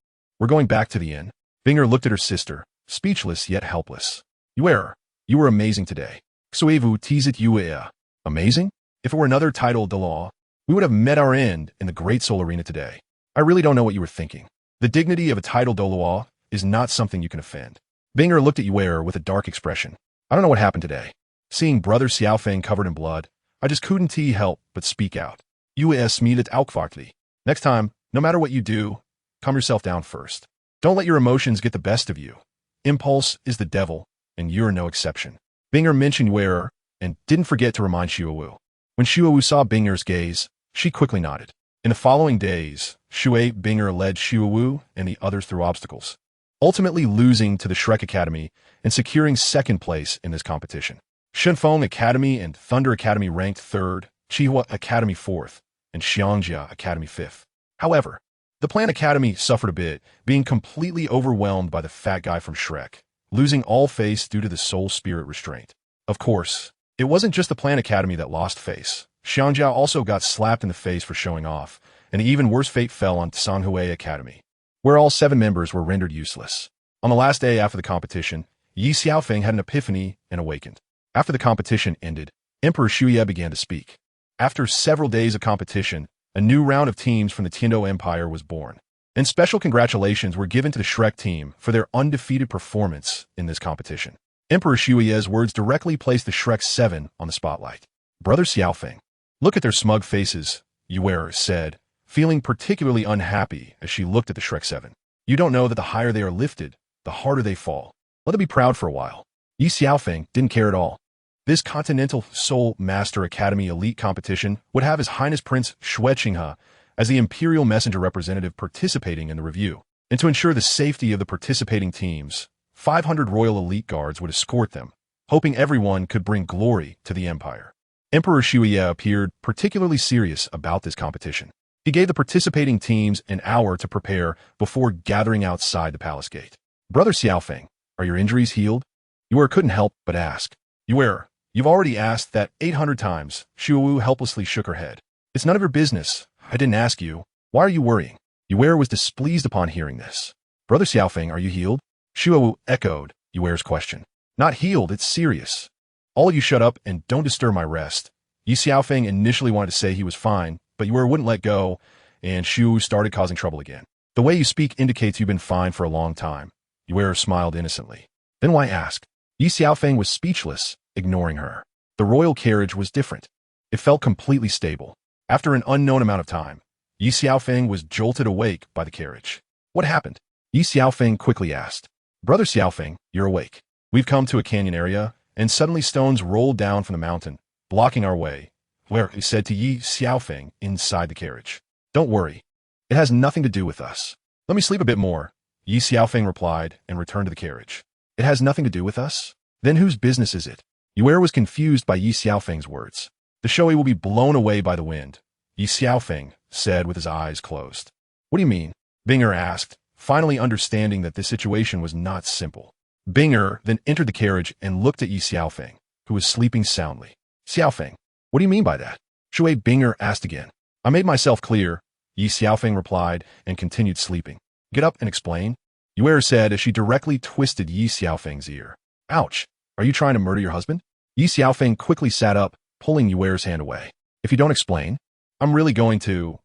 We're going back to the inn. Binger looked at her sister, speechless yet helpless. Yue, you were amazing today. Xuevu teased Yue. Amazing? If it were another title Douluo, we would have met our end in the Great Soul Arena today. I really don't know what you were thinking. The dignity of a title Douluo is not something you can offend. Binger looked at Yue with a dark expression. I don't know what happened today. Seeing Brother Xiaofeng covered in blood, I just couldn't help but speak out. Yue smiled aufwartly. Next time, no matter what you do, calm yourself down first. Don't let your emotions get the best of you. Impulse is the devil, and you're no exception. Binger mentioned Yue and didn't forget to remind Xiuwu. When Xiuwu saw Binger's gaze, she quickly nodded. In the following days, Binger led Xiuwu and the others through obstacles, ultimately losing to the Shrek Academy and securing 2nd place in this competition. Shenfeng Academy and Thunder Academy ranked 3rd, Qihua Academy 4th, and Xiangjia Academy 5th. However, the Plan Academy suffered a bit, being completely overwhelmed by the fat guy from Shrek, losing all face due to the soul spirit restraint. Of course, it wasn't just the Plan Academy that lost face. Xiangjia also got slapped in the face for showing off, and an even worse fate fell on Sanghui Academy, where all 7 members were rendered useless. On the last day after the competition, Ye Xiaofeng had an epiphany and awakened. After the competition ended, Emperor Shuye began to speak. After several days of competition, a new round of teams from the Tiando Empire was born, and special congratulations were given to the Shrek team for their undefeated performance in this competition. Emperor Shuye's words directly placed the Shrek 7 on the spotlight. Brother Xiaofeng, look at their smug faces, Yue said, feeling particularly unhappy as she looked at the Shrek 7. You don't know that the higher they are lifted, the harder they fall. Let them be proud for a while. Ye Xiaofeng didn't care at all. This Continental Soul Master Academy Elite Competition would have His Highness Prince Xue Qinghe as the Imperial Messenger representative participating in the review. And to ensure the safety of the participating teams, 500 Royal Elite Guards would escort them, hoping everyone could bring glory to the Empire. Emperor Shuye appeared particularly serious about this competition. He gave the participating teams an hour to prepare before gathering outside the palace gate. Brother Xiaofeng, are your injuries healed? Ye couldn't help but ask. You've already asked that 800 times. Shuwu helplessly shook her head. It's none of your business. I didn't ask you. Why are you worrying? Ye was displeased upon hearing this. Brother Xiaofeng, are you healed? Shuwu echoed Ye's question. Not healed, it's serious. All you shut up and don't disturb my rest. Ye Xiaofeng initially wanted to say he was fine, but Ye wouldn't let go, and Shu started causing trouble again. The way you speak indicates you've been fine for a long time. Ye smiled innocently. Then why ask? Ye Xiaofeng was speechless, ignoring her. The royal carriage was different. It felt completely stable. After an unknown amount of time, Ye Xiaofeng was jolted awake by the carriage. What happened? Ye Xiaofeng quickly asked. Brother Xiaofeng, you're awake. We've come to a canyon area, and suddenly stones rolled down from the mountain, blocking our way. He said to Ye Xiaofeng inside the carriage. Don't worry. It has nothing to do with us. Let me sleep a bit more, Ye Xiaofeng replied and returned to the carriage. It has nothing to do with us? Then whose business is it? Ye was confused by Ye Xiaofeng's words. The shoei will be blown away by the wind, Ye Xiaofeng said with his eyes closed. What do you mean? Binger asked, finally understanding that this situation was not simple. Binger then entered the carriage and looked at Ye Xiaofeng, who was sleeping soundly. Xiaofeng, what do you mean by that? Shui Binger asked again. I made myself clear, Ye Xiaofeng replied and continued sleeping. Get up and explain, Ye said as she directly twisted Ye Xiaofeng's ear. Ouch! Are you trying to murder your husband? Ye Xiaofeng quickly sat up, pulling Ye's hand away. If you don't explain, I'm really going to...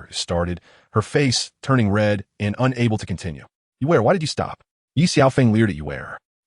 started, her face turning red and unable to continue. Ye, why did you stop? Ye Xiaofeng leered at Ye.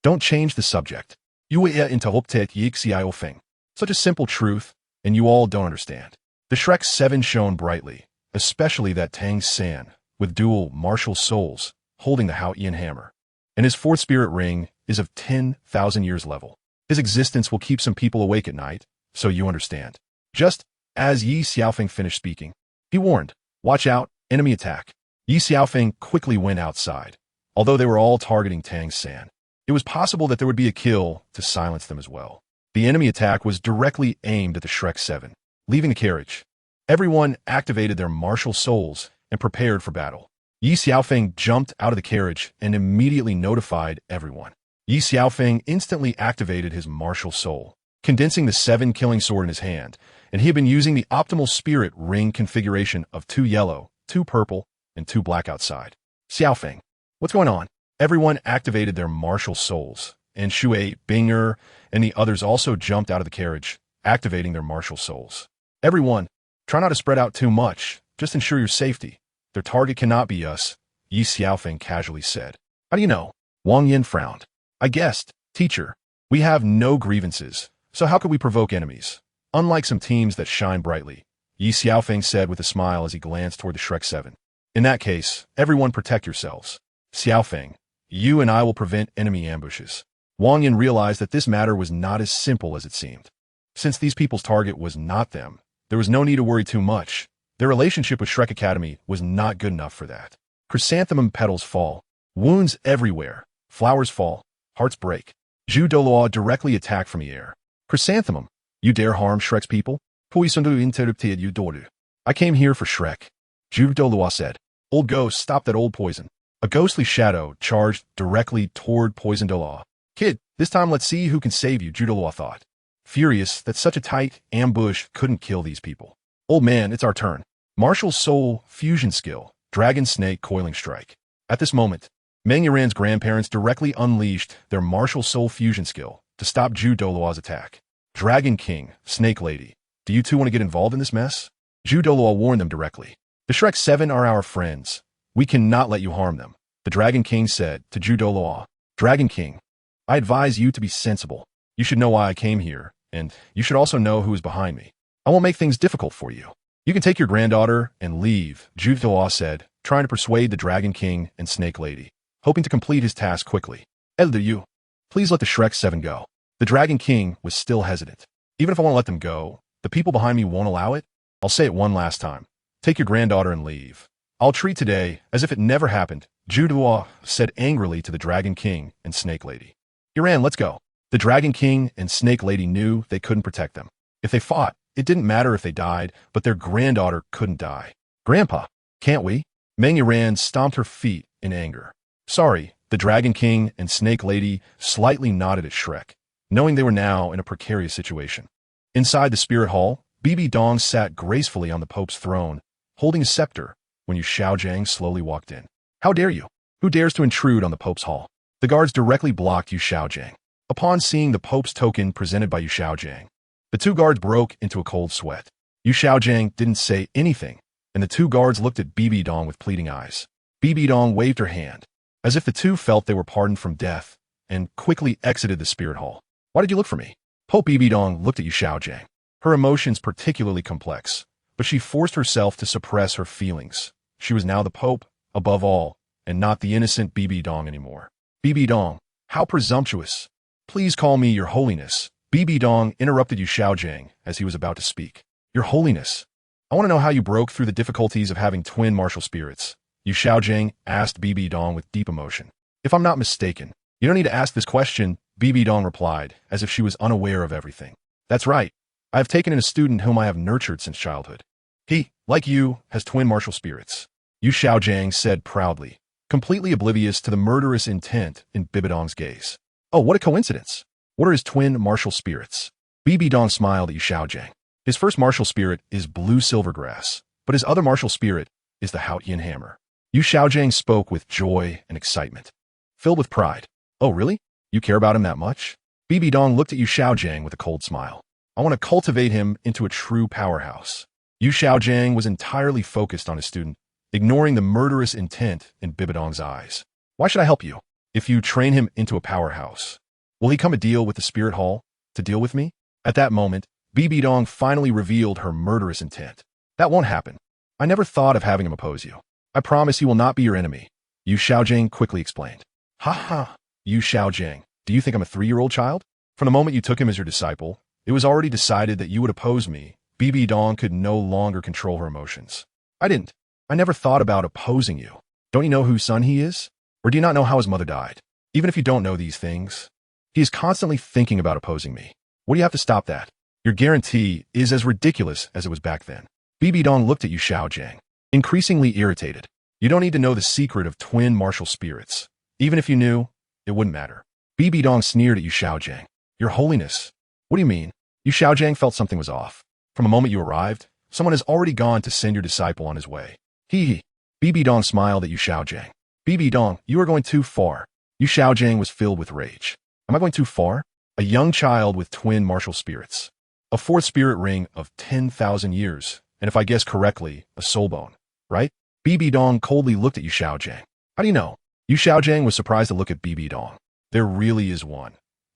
Don't change the subject. Ye interrupted Ye Xiaofeng. Such a simple truth, and you all don't understand. The Shrek 7 shone brightly, especially that Tang San, with dual martial souls, holding the Hao Ian hammer. And his fourth spirit ring is of 10,000 years level. His existence will keep some people awake at night, so you understand. Just as Ye Xiaofeng finished speaking, he warned, watch out, enemy attack. Ye Xiaofeng quickly went outside. Although they were all targeting Tang San, it was possible that there would be a kill to silence them as well. The enemy attack was directly aimed at the Shrek 7. Leaving the carriage, everyone activated their martial souls and prepared for battle. Ye Xiaofeng jumped out of the carriage and immediately notified everyone. Ye Xiaofeng instantly activated his martial soul, condensing the 7 killing sword in his hand, and he had been using the optimal spirit ring configuration of 2 yellow, 2 purple, and 2 black outside. Xiaofeng, what's going on? Everyone activated their martial souls, and Shui, Binger, and the others also jumped out of the carriage, activating their martial souls. Everyone, try not to spread out too much, just ensure your safety. Their target cannot be us, Ye Xiaofeng casually said. How do you know? Wang Yin frowned. I guessed, teacher. We have no grievances, so how could we provoke enemies? Unlike some teams that shine brightly, Ye Xiaofeng said with a smile as he glanced toward the Shrek 7. In that case, everyone protect yourselves. Xiaofeng, you and I will prevent enemy ambushes. Wang Yin realized that this matter was not as simple as it seemed. Since these people's target was not them, there was no need to worry too much. Their relationship with Shrek Academy was not good enough for that. Chrysanthemum petals fall. Wounds everywhere. Flowers fall. Hearts break. Douluo directly attacked from the air. Chrysanthemum, you dare harm Shrek's people? I came here for Shrek. Douluo said. Old ghost, stop that old poison. A ghostly shadow charged directly toward Douluo. Kid, this time let's see who can save you, Douluo thought. Furious that such a tight ambush couldn't kill these people. Old man, it's our turn. Martial Soul Fusion Skill, Dragon Snake Coiling Strike. At this moment, Meng Yuran's grandparents directly unleashed their Martial Soul Fusion Skill to stop Douluo's attack. Dragon King, Snake Lady, do you two want to get involved in this mess? Douluo warned them directly. The Shrek 7 are our friends. We cannot let you harm them. The Dragon King said to Douluo. Dragon King, I advise you to be sensible. You should know why I came here, and you should also know who is behind me. I won't make things difficult for you. You can take your granddaughter and leave, Douluo said, trying to persuade the Dragon King and Snake Lady, hoping to complete his task quickly. Elder you, please let the Shrek 7 go. The Dragon King was still hesitant. Even if I want to let them go, the people behind me won't allow it. I'll say it one last time. Take your granddaughter and leave. I'll treat today as if it never happened, Douluo said angrily to the Dragon King and Snake Lady. Yuran, let's go. The Dragon King and Snake Lady knew they couldn't protect them. If they fought, it didn't matter if they died, but their granddaughter couldn't die. Grandpa, can't we? Meng Yiran stomped her feet in anger. Sorry, the Dragon King and Snake Lady slightly nodded at Shrek, knowing they were now in a precarious situation. Inside the spirit hall, Bibidong sat gracefully on the Pope's throne, holding a scepter, when Ye Xiaofeng slowly walked in. How dare you? Who dares to intrude on the Pope's hall? The guards directly blocked Ye Xiaofeng. Upon seeing the Pope's token presented by Ye Xiaofeng, the two guards broke into a cold sweat. Ye Xiaofeng didn't say anything, and the two guards looked at Bibidong with pleading eyes. Bibidong waved her hand, as if the two felt they were pardoned from death, and quickly exited the spirit hall. Why did you look for me? Pope Bibidong looked at Ye Xiaofeng. Her emotions particularly complex, but she forced herself to suppress her feelings. She was now the Pope, above all, and not the innocent Bibidong anymore. Bibidong, how presumptuous! Please call me Your Holiness. Bibidong interrupted Ye Xiaofeng as he was about to speak. Your Holiness, I want to know how you broke through the difficulties of having twin martial spirits. Ye Xiaofeng asked Bibidong with deep emotion. If I'm not mistaken, you don't need to ask this question, Bibidong replied, as if she was unaware of everything. That's right. I have taken in a student whom I have nurtured since childhood. He, like you, has twin martial spirits. Ye Xiaofeng said proudly, completely oblivious to the murderous intent in Bibidong's gaze. Oh, what a coincidence. What are his twin martial spirits? Bibidong smiled at Ye Xiaofeng. His first martial spirit is blue silvergrass, but his other martial spirit is the Haotian hammer. Ye Xiaofeng spoke with joy and excitement, filled with pride. Oh, really? You care about him that much? Bibidong looked at Ye Xiaofeng with a cold smile. I want to cultivate him into a true powerhouse. Ye Xiaofeng was entirely focused on his student, ignoring the murderous intent in Bibidong's eyes. Why should I help you? If you train him into a powerhouse, will he come a deal with the spirit hall to deal with me? At that moment, Bibidong finally revealed her murderous intent. That won't happen. I never thought of having him oppose you. I promise he will not be your enemy, Ye Xiaofeng quickly explained. Ha ha, Ye Xiaofeng, do you think I'm a 3-year-old child? From the moment you took him as your disciple, it was already decided that you would oppose me. Bibidong could no longer control her emotions. I didn't. I never thought about opposing you. Don't you know whose son he is? Or do you not know how his mother died? Even if you don't know these things, he is constantly thinking about opposing me. What do you have to stop that? Your guarantee is as ridiculous as it was back then. Bibidong looked at Ye Xiaofeng, increasingly irritated. You don't need to know the secret of twin martial spirits. Even if you knew, it wouldn't matter. Bibidong sneered at Ye Xiaofeng. Your Holiness, what do you mean? Ye Xiaofeng felt something was off. From the moment you arrived, someone has already gone to send your disciple on his way. He. Bibidong smiled at Ye Xiaofeng. Bibidong, you are going too far. Ye Xiaofeng was filled with rage. Am I going too far? A young child with twin martial spirits. A fourth spirit ring of 10,000 years, and if I guess correctly, a soul bone, right? Bibidong coldly looked at Ye Xiaofeng. How do you know? Ye Xiaofeng was surprised to look at Bibidong. There really is one.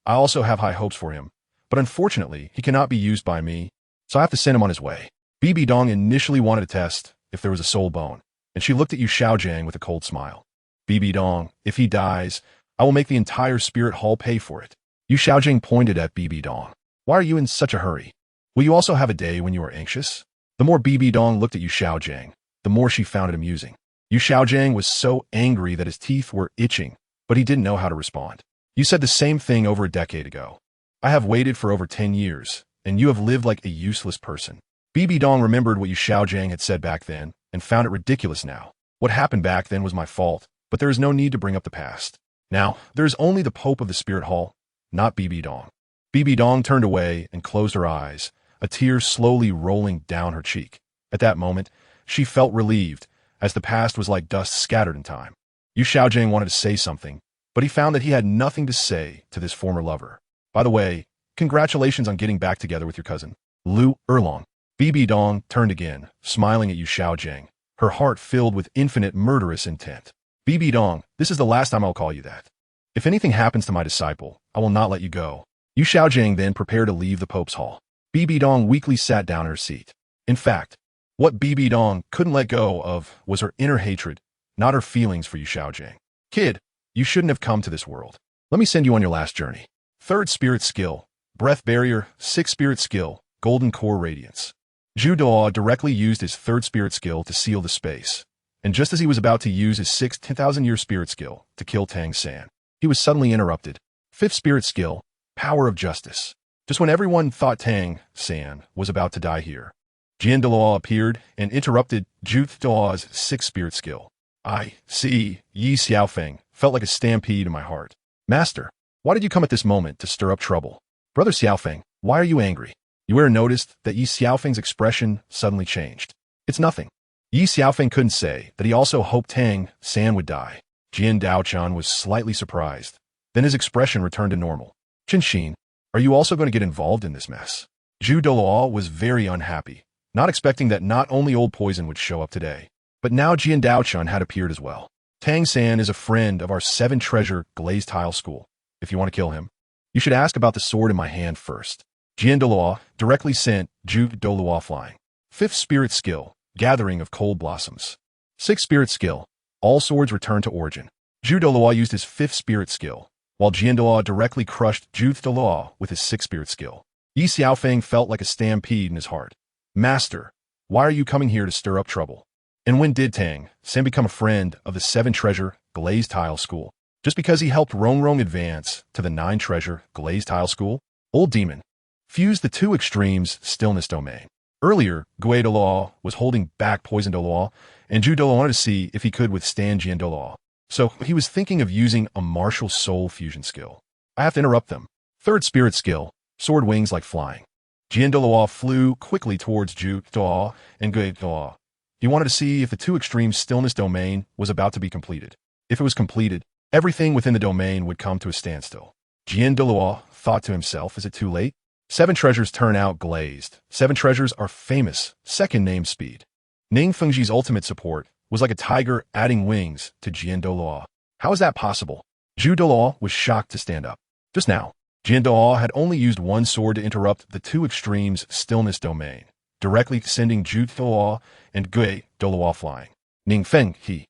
I also have high hopes for him, but unfortunately, he cannot be used by me, so I have to send him on his way. Bibidong initially wanted to test if there was a soul bone, and she looked at Ye Xiaofeng with a cold smile. Bibidong, if he dies, I will make the entire spirit hall pay for it. Ye Xiaofeng pointed at Bibidong. Why are you in such a hurry? Will you also have a day when you are anxious? The more Bibidong looked at Ye Xiaofeng, the more she found it amusing. Ye Xiaofeng was so angry that his teeth were itching, but he didn't know how to respond. You said the same thing over a decade ago. I have waited for over 10 years, and you have lived like a useless person. Bibidong remembered what Ye Xiaofeng had said back then, and found it ridiculous now. What happened back then was my fault, but there is no need to bring up the past. Now, there is only the Pope of the Spirit Hall, not Bibidong. Bibidong turned away and closed her eyes, a tear slowly rolling down her cheek. At that moment, she felt relieved, as the past was like dust scattered in time. Ye Xiaofeng wanted to say something, but he found that he had nothing to say to this former lover. By the way, congratulations on getting back together with your cousin, Lu Erlong. Bibidong turned again, smiling at Ye Xiaofeng, her heart filled with infinite murderous intent. Bibidong, this is the last time I'll call you that. If anything happens to my disciple, I will not let you go. Ye Xiaofeng then prepared to leave the Pope's hall. Bibidong weakly sat down in her seat. In fact, what Bibidong couldn't let go of was her inner hatred, not her feelings for Ye Xiaofeng. Kid, you shouldn't have come to this world. Let me send you on your last journey. 3rd spirit skill, breath barrier, 6th spirit skill, golden core radiance. Zhu Duo directly used his 3rd spirit skill to seal the space, and just as he was about to use his 6th 10,000-year spirit skill to kill Tang San, he was suddenly interrupted. 5th spirit skill, power of justice. Just when everyone thought Tang San was about to die here, Douluo appeared and interrupted Douluo's sixth spirit skill. I see, Ye Xiaofeng, felt like a stampede in my heart. Master, why did you come at this moment to stir up trouble? Brother Xiaofeng, why are you angry? Ye noticed that Ye Xiaofeng's expression suddenly changed. It's nothing. Ye Xiaofeng couldn't say that he also hoped Tang San would die. Jian Daochan was slightly surprised. Then his expression returned to normal. Chenxin, are you also going to get involved in this mess? Douluo was very unhappy, not expecting that not only old poison would show up today, but now Jian Daochan had appeared as well. Tang San is a friend of our 7-treasure glazed tile school. If you want to kill him, you should ask about the sword in my hand first. Douluo directly sent Douluo flying. 5th spirit skill, gathering of cold blossoms. 6th spirit skill, all swords return to origin. Douluo used his 5th spirit skill, while Douluo directly crushed Douluo with his 6th spirit skill. Ye Xiaofeng felt like a stampede in his heart. Master, why are you coming here to stir up trouble? And when did Tang San become a friend of the 7-treasure glazed tile school? Just because he helped Rongrong advance to the 9-treasure glazed tile school? Old demon. Fuse the two extremes stillness domain. Earlier, Douluo was holding back poison Douluo, and Douluo wanted to see if he could withstand Jian Douluo. So he was thinking of using a martial soul fusion skill. I have to interrupt them. 3rd spirit skill, sword wings like flying. Jian Douluo flew quickly towards Douluo and Douluo. He wanted to see if the two extremes stillness domain was about to be completed. If it was completed, everything within the domain would come to a standstill. Jian Douluo thought to himself, is it too late? 7 treasures turn out glazed. 7 treasures are famous, second name speed. Ning Fengji's ultimate support was like a tiger adding wings to Jian Douluo. How is that possible? Douluo was shocked to stand up. Just now, Jian Douluo had only used one sword to interrupt the two extremes stillness domain, directly sending Douluo and Douluo flying. Ning Fengji,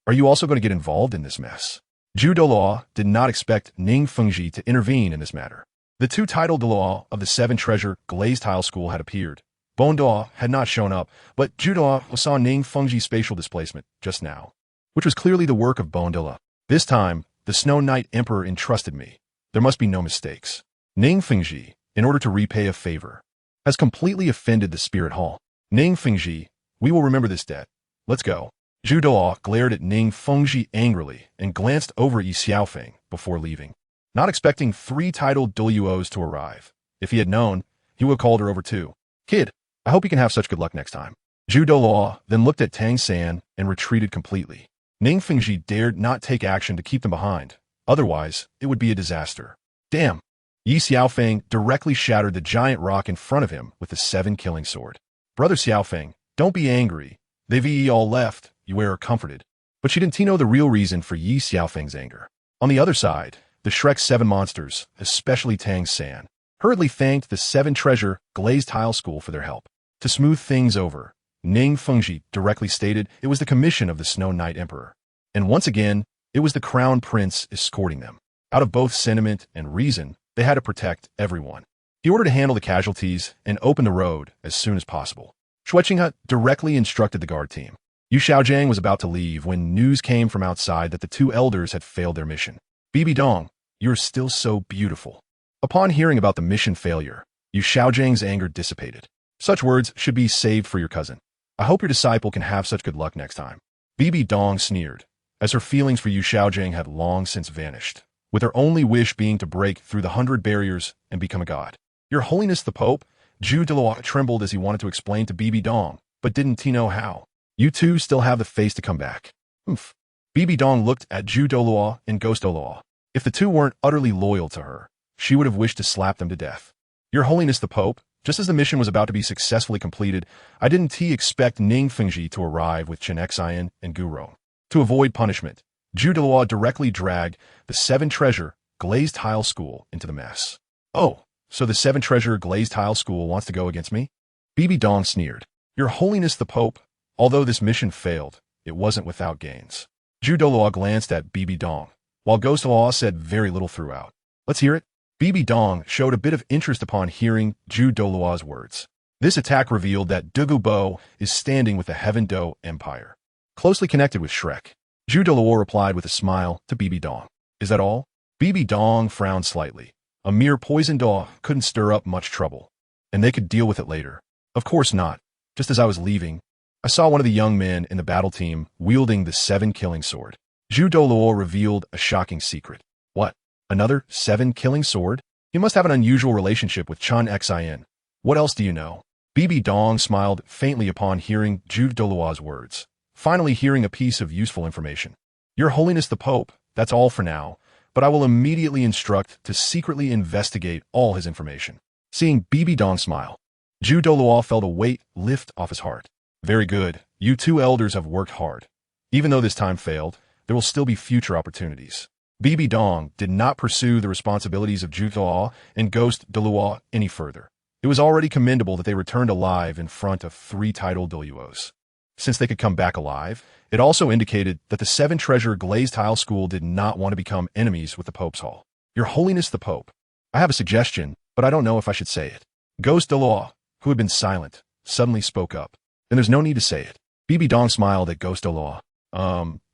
are you also going to get involved in this mess? Douluo did not expect Ning Fengji to intervene in this matter. The 2 title Douluo of the 7-treasure glazed tile school had appeared. Douluo had not shown up, but Douluo saw Ning Fengji's spatial displacement just now, which was clearly the work of Douluo. This time, the Snow Knight Emperor entrusted me. There must be no mistakes. Ning Fengji, in order to repay a favor, has completely offended the Spirit Hall. Ning Fengji, we will remember this debt. Let's go. Douluo glared at Ning Fengji angrily and glanced over at Ye Xiaofeng before leaving, not expecting 3 titled Douluos to arrive. If he had known, he would have called her over too. Kid, I hope you can have such good luck next time. Douluo then looked at Tang San and retreated completely. Ning Fengji dared not take action to keep them behind. Otherwise, it would be a disaster. Damn! Ye Xiaofeng directly shattered the giant rock in front of him with the 7-killing sword. Brother Xiaofeng, don't be angry. They've all left, you are comforted. But she didn't know the real reason for Ye Xiaofeng's anger. On the other side, the Shrek 7 monsters, especially Tang San, hurriedly thanked the 7-treasure glazed tile school for their help. To smooth things over, Ning Fengji directly stated it was the commission of the Snow Knight Emperor. And once again, it was the Crown Prince escorting them. Out of both sentiment and reason, they had to protect everyone. He ordered to handle the casualties and open the road as soon as possible. Shui Qinghe directly instructed the guard team. Yu Xiaojiang was about to leave when news came from outside that the 2 elders had failed their mission. Bibidong, you're still so beautiful. Upon hearing about the mission failure, Yu Xiaojiang's anger dissipated. Such words should be saved for your cousin. I hope your disciple can have such good luck next time. Bibidong sneered, as her feelings for Yu Xiaojiang had long since vanished, with her only wish being to break through the 100 barriers and become a god. Your Holiness the Pope, Douluo trembled as he wanted to explain to Bibidong, but didn't know how. You two still have the face to come back. Oomph. Bibidong looked at Douluo and Douluo. If the 2 weren't utterly loyal to her, she would have wished to slap them to death. Your Holiness the Pope, just as the mission was about to be successfully completed, I didn't expect Ning Fengji to arrive with Chenxin and Gurong. To avoid punishment, Douluo directly dragged the 7-treasure glazed tile school into the mess. Oh, so the 7-treasure glazed tile school wants to go against me? Bibidong sneered. Your Holiness the Pope, although this mission failed, it wasn't without gains. Douluo glanced at Bibidong, while Douluo said very little throughout. Let's hear it. Bibidong showed a bit of interest upon hearing Douluo's words. This attack revealed that Douluo is standing with the Heaven Do Empire, closely connected with Shrek. Douluo replied with a smile to Bibidong. Is that all? Bibidong frowned slightly. A mere poison dog couldn't stir up much trouble, and they could deal with it later. Of course not. Just as I was leaving, I saw one of the young men in the battle team wielding the 7-killing sword. Douluo revealed a shocking secret. What? Another 7-killing sword? You must have an unusual relationship with Chenxin. What else do you know? Bibidong smiled faintly upon hearing Douluo's words, finally hearing a piece of useful information. Your Holiness the Pope, that's all for now, but I will immediately instruct to secretly investigate all his information. Seeing Bibidong smile, Douluo felt a weight lift off his heart. Very good, you two elders have worked hard. Even though this time failed, there will still be future opportunities. Bibidong did not pursue the responsibilities of Douluo and Douluo any further. It was already commendable that they returned alive in front of 3 titled Douluos. Since they could come back alive, it also indicated that the 7-treasure glazed tile school did not want to become enemies with the Pope's Hall. Your Holiness the Pope, I have a suggestion, but I don't know if I should say it. Douluo, who had been silent, suddenly spoke up. Then there's no need to say it. Bibidong smiled at Douluo.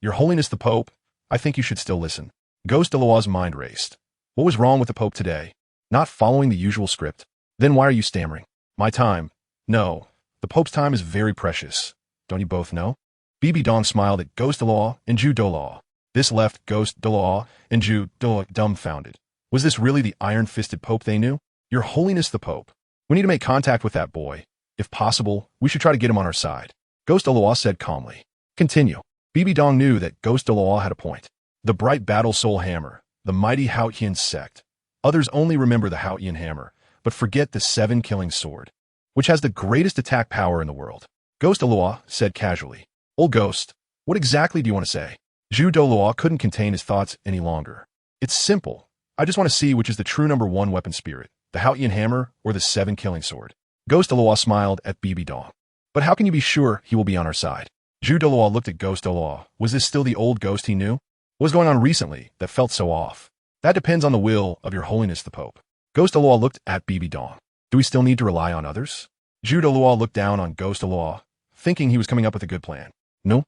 Your Holiness the Pope, I think you should still listen. Douluo's mind raced. What was wrong with the Pope today? Not following the usual script? Then why are you stammering? My time? No, the Pope's time is very precious. Don't you both know? Bibidong smiled at Douluo and Douluo. This left Douluo and Douluo dumbfounded. Was this really the iron-fisted Pope they knew? Your Holiness the Pope, we need to make contact with that boy. If possible, we should try to get him on our side. Douluo said calmly. Continue. Bibidong knew that Douluo had a point. The bright battle soul hammer, the mighty Haotian sect. Others only remember the Haotian hammer, but forget the 7-killing sword, which has the greatest attack power in the world. Douluo said casually. Old Ghost, what exactly do you want to say? Douluo couldn't contain his thoughts any longer. It's simple. I just want to see which is the true number 1 weapon spirit, the Haotian hammer or the 7-killing sword. Douluo smiled at Bibidong. But how can you be sure he will be on our side? Douluo looked at Douluo. Was this still the old Ghost he knew? What was going on recently that felt so off? That depends on the will of your Holiness the Pope. Douluo looked at Bibidong. Do we still need to rely on others? Douluo looked down on Douluo, thinking he was coming up with a good plan. No.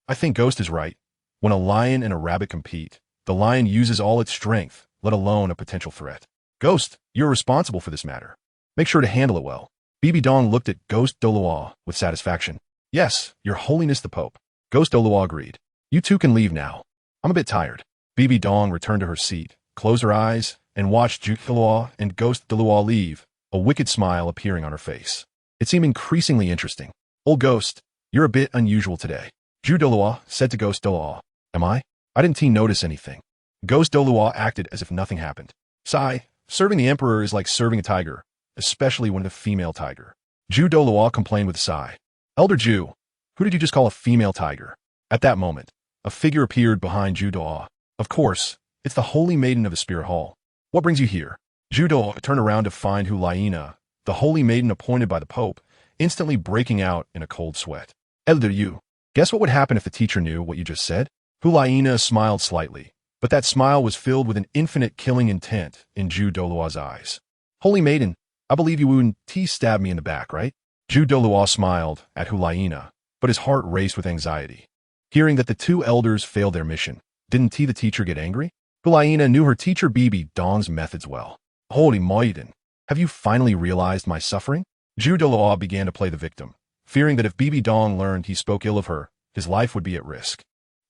I think Ghost is right. When a lion and a rabbit compete, the lion uses all its strength, let alone a potential threat. Ghost, you're responsible for this matter. Make sure to handle it well. Bibidong looked at Douluo with satisfaction. Yes, your Holiness the Pope. Douluo agreed. You two can leave now. I'm a bit tired. Bibidong returned to her seat, closed her eyes, and watched Douluo and Douluo leave, a wicked smile appearing on her face. It seemed increasingly interesting. Old Ghost, you're a bit unusual today. Douluo said to Douluo. Am I? I didn't notice anything. Douluo acted as if nothing happened. Sigh, serving the Emperor is like serving a tiger, especially when it's a female tiger. Douluo complained with a sigh. Elder Ju, who did you just call a female tiger? At that moment, a figure appeared behind Douluo. Of course, it's the Holy Maiden of the Spirit Hall. What brings you here? Douluo turned around to find Witha, the Holy Maiden appointed by the Pope, instantly breaking out in a cold sweat. Elder Yu, guess what would happen if the teacher knew what you just said? Witha smiled slightly, but that smile was filled with an infinite killing intent in Douluo's eyes. Holy Maiden, I believe you wouldn't stab me in the back, right? Douluo smiled at Witha, but his heart raced with anxiety. Hearing that the 2 elders failed their mission, didn't the teacher get angry? Witha knew her teacher Bibidong's methods well. Holy Maiden, have you finally realized my suffering? Douluo began to play the victim, fearing that if Bibidong learned he spoke ill of her, his life would be at risk.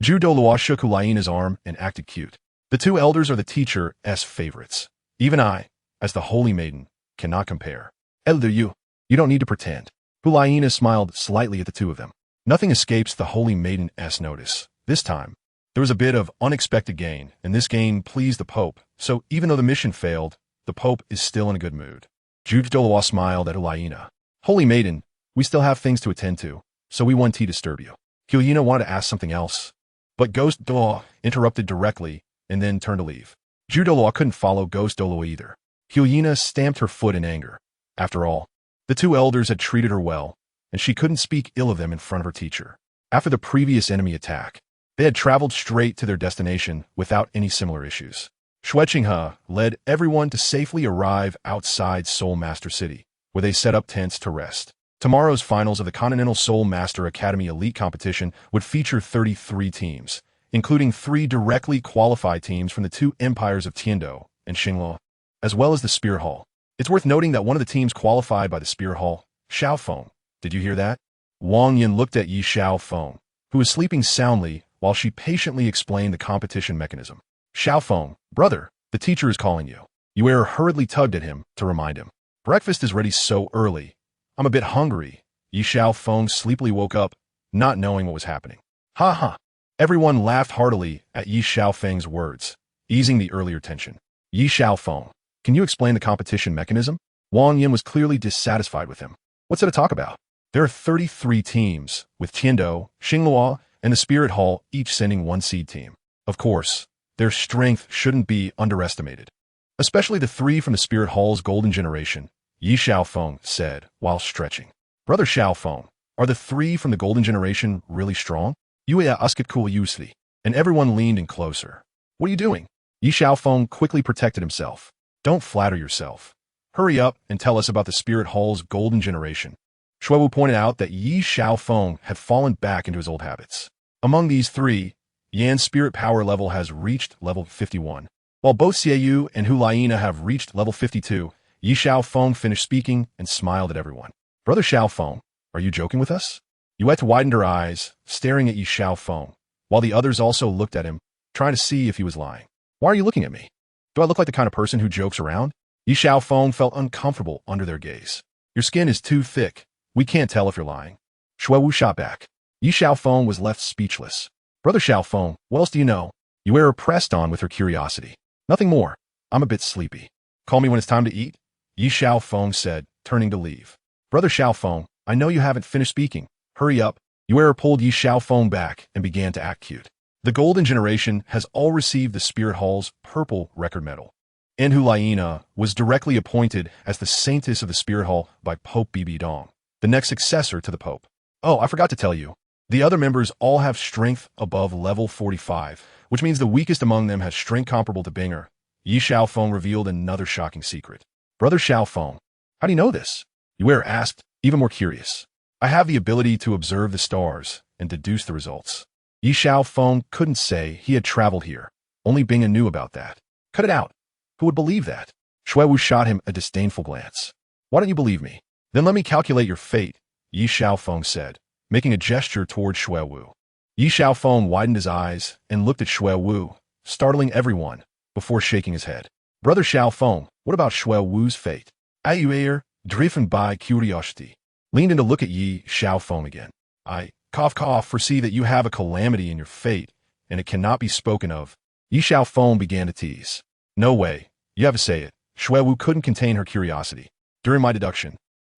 Douluo shook Witha's arm and acted cute. The 2 elders are the teacher's favorites. Even I, as the Holy Maiden, cannot compare. Elder Yu, you don't need to pretend. Witha smiled slightly at the 2 of them. Nothing escapes the Holy Maiden's notice. This time, there was a bit of unexpected gain, and this gain pleased the Pope, so even though the mission failed, the Pope is still in a good mood. Douluo smiled at Witha. Holy Maiden, we still have things to attend to, so we won't disturb you. Witha wanted to ask something else, but Douluo interrupted directly and then turned to leave. Douluo couldn't follow Douluo either. Witha stamped her foot in anger. After all, the 2 elders had treated her well, and she couldn't speak ill of them in front of her teacher. After the previous enemy attack, they had traveled straight to their destination without any similar issues. Xueqinghe led everyone to safely arrive outside Soul Master City, where they set up tents to rest. Tomorrow's finals of the Continental Soul Master Academy Elite Competition would feature 33 teams, including 3 directly qualified teams from the 2 empires of Tiandu and Xingluo, as well as the Spear Hall. It's worth noting that one of the teams qualified by the Spear Hall Xiaofeng, did you hear that? Wang Yin looked at Ye Xiaofeng, who was sleeping soundly while she patiently explained the competition mechanism. Xiaofeng, brother, the teacher is calling you. Ye hurriedly tugged at him to remind him. Breakfast is ready so early. I'm a bit hungry. Ye Xiaofeng sleepily woke up, not knowing what was happening. Ha ha. Everyone laughed heartily at Ye Xiaofeng's words, easing the earlier tension. Ye Xiaofeng, can you explain the competition mechanism? Wang Yin was clearly dissatisfied with him. What's there to talk about? There are 33 teams, with Tiando, Xingluo, and the Spirit Hall each sending one seed team. Of course, their strength shouldn't be underestimated. Especially the 3 from the Spirit Hall's golden generation, Ye Xiaofeng said while stretching. Brother Xiaofeng, are the 3 from the golden generation really strong? Yuya Uskit Yusli, and everyone leaned in closer. What are you doing? Ye Xiaofeng quickly protected himself. Don't flatter yourself. Hurry up and tell us about the Spirit Hall's golden generation. Shuewu pointed out that Ye Xiaofeng had fallen back into his old habits. Among these 3, Yan's spirit power level has reached level 51. While both Xiaoyu and Hulaina have reached level 52, Ye Xiaofeng finished speaking and smiled at everyone. Brother Xiaofeng, are you joking with us? Yuet widened her eyes, staring at Ye Xiaofeng, while the others also looked at him, trying to see if he was lying. Why are you looking at me? Do I look like the kind of person who jokes around? Ye Xiaofeng felt uncomfortable under their gaze. Your skin is too thick. We can't tell if you're lying. Shuewu shot back. Ye Xiaofeng was left speechless. Brother Xiaofeng, what else do you know? Yue pressed on with her curiosity. Nothing more. I'm a bit sleepy. Call me when it's time to eat, Ye Xiaofeng said, turning to leave. Brother Xiaofeng, I know you haven't finished speaking. Hurry up. Yue pulled Ye Xiaofeng back and began to act cute. The golden generation has all received the Spirit Hall's purple record medal. Hulaina was directly appointed as the saintess of the Spirit Hall by Pope Bibidong, the next successor to the Pope. Oh, I forgot to tell you. The other members all have strength above level 45, which means the weakest among them has strength comparable to Binger. Ye Xiaofeng revealed another shocking secret. Brother Xiaofeng, how do you know this? Yue asked, even more curious. I have the ability to observe the stars and deduce the results. Ye Xiaofeng couldn't say he had traveled here. Only Binger knew about that. Cut it out. Who would believe that? Shuewu shot him a disdainful glance. Why don't you believe me? Then let me calculate your fate, Ye Xiaofeng said, making a gesture toward Shuewu. Ye Xiaofeng widened his eyes and looked at Shuewu, startling everyone, before shaking his head. Brother Xiaofeng, what about Shuewu's fate? Ayuer, driven by curiosity, leaned in to look at Ye Xiaofeng again. I, foresee that you have a calamity in your fate, and it cannot be spoken of. Ye Xiaofeng began to tease. No way. You have to say it. Shuewu couldn't contain her curiosity. During my deduction,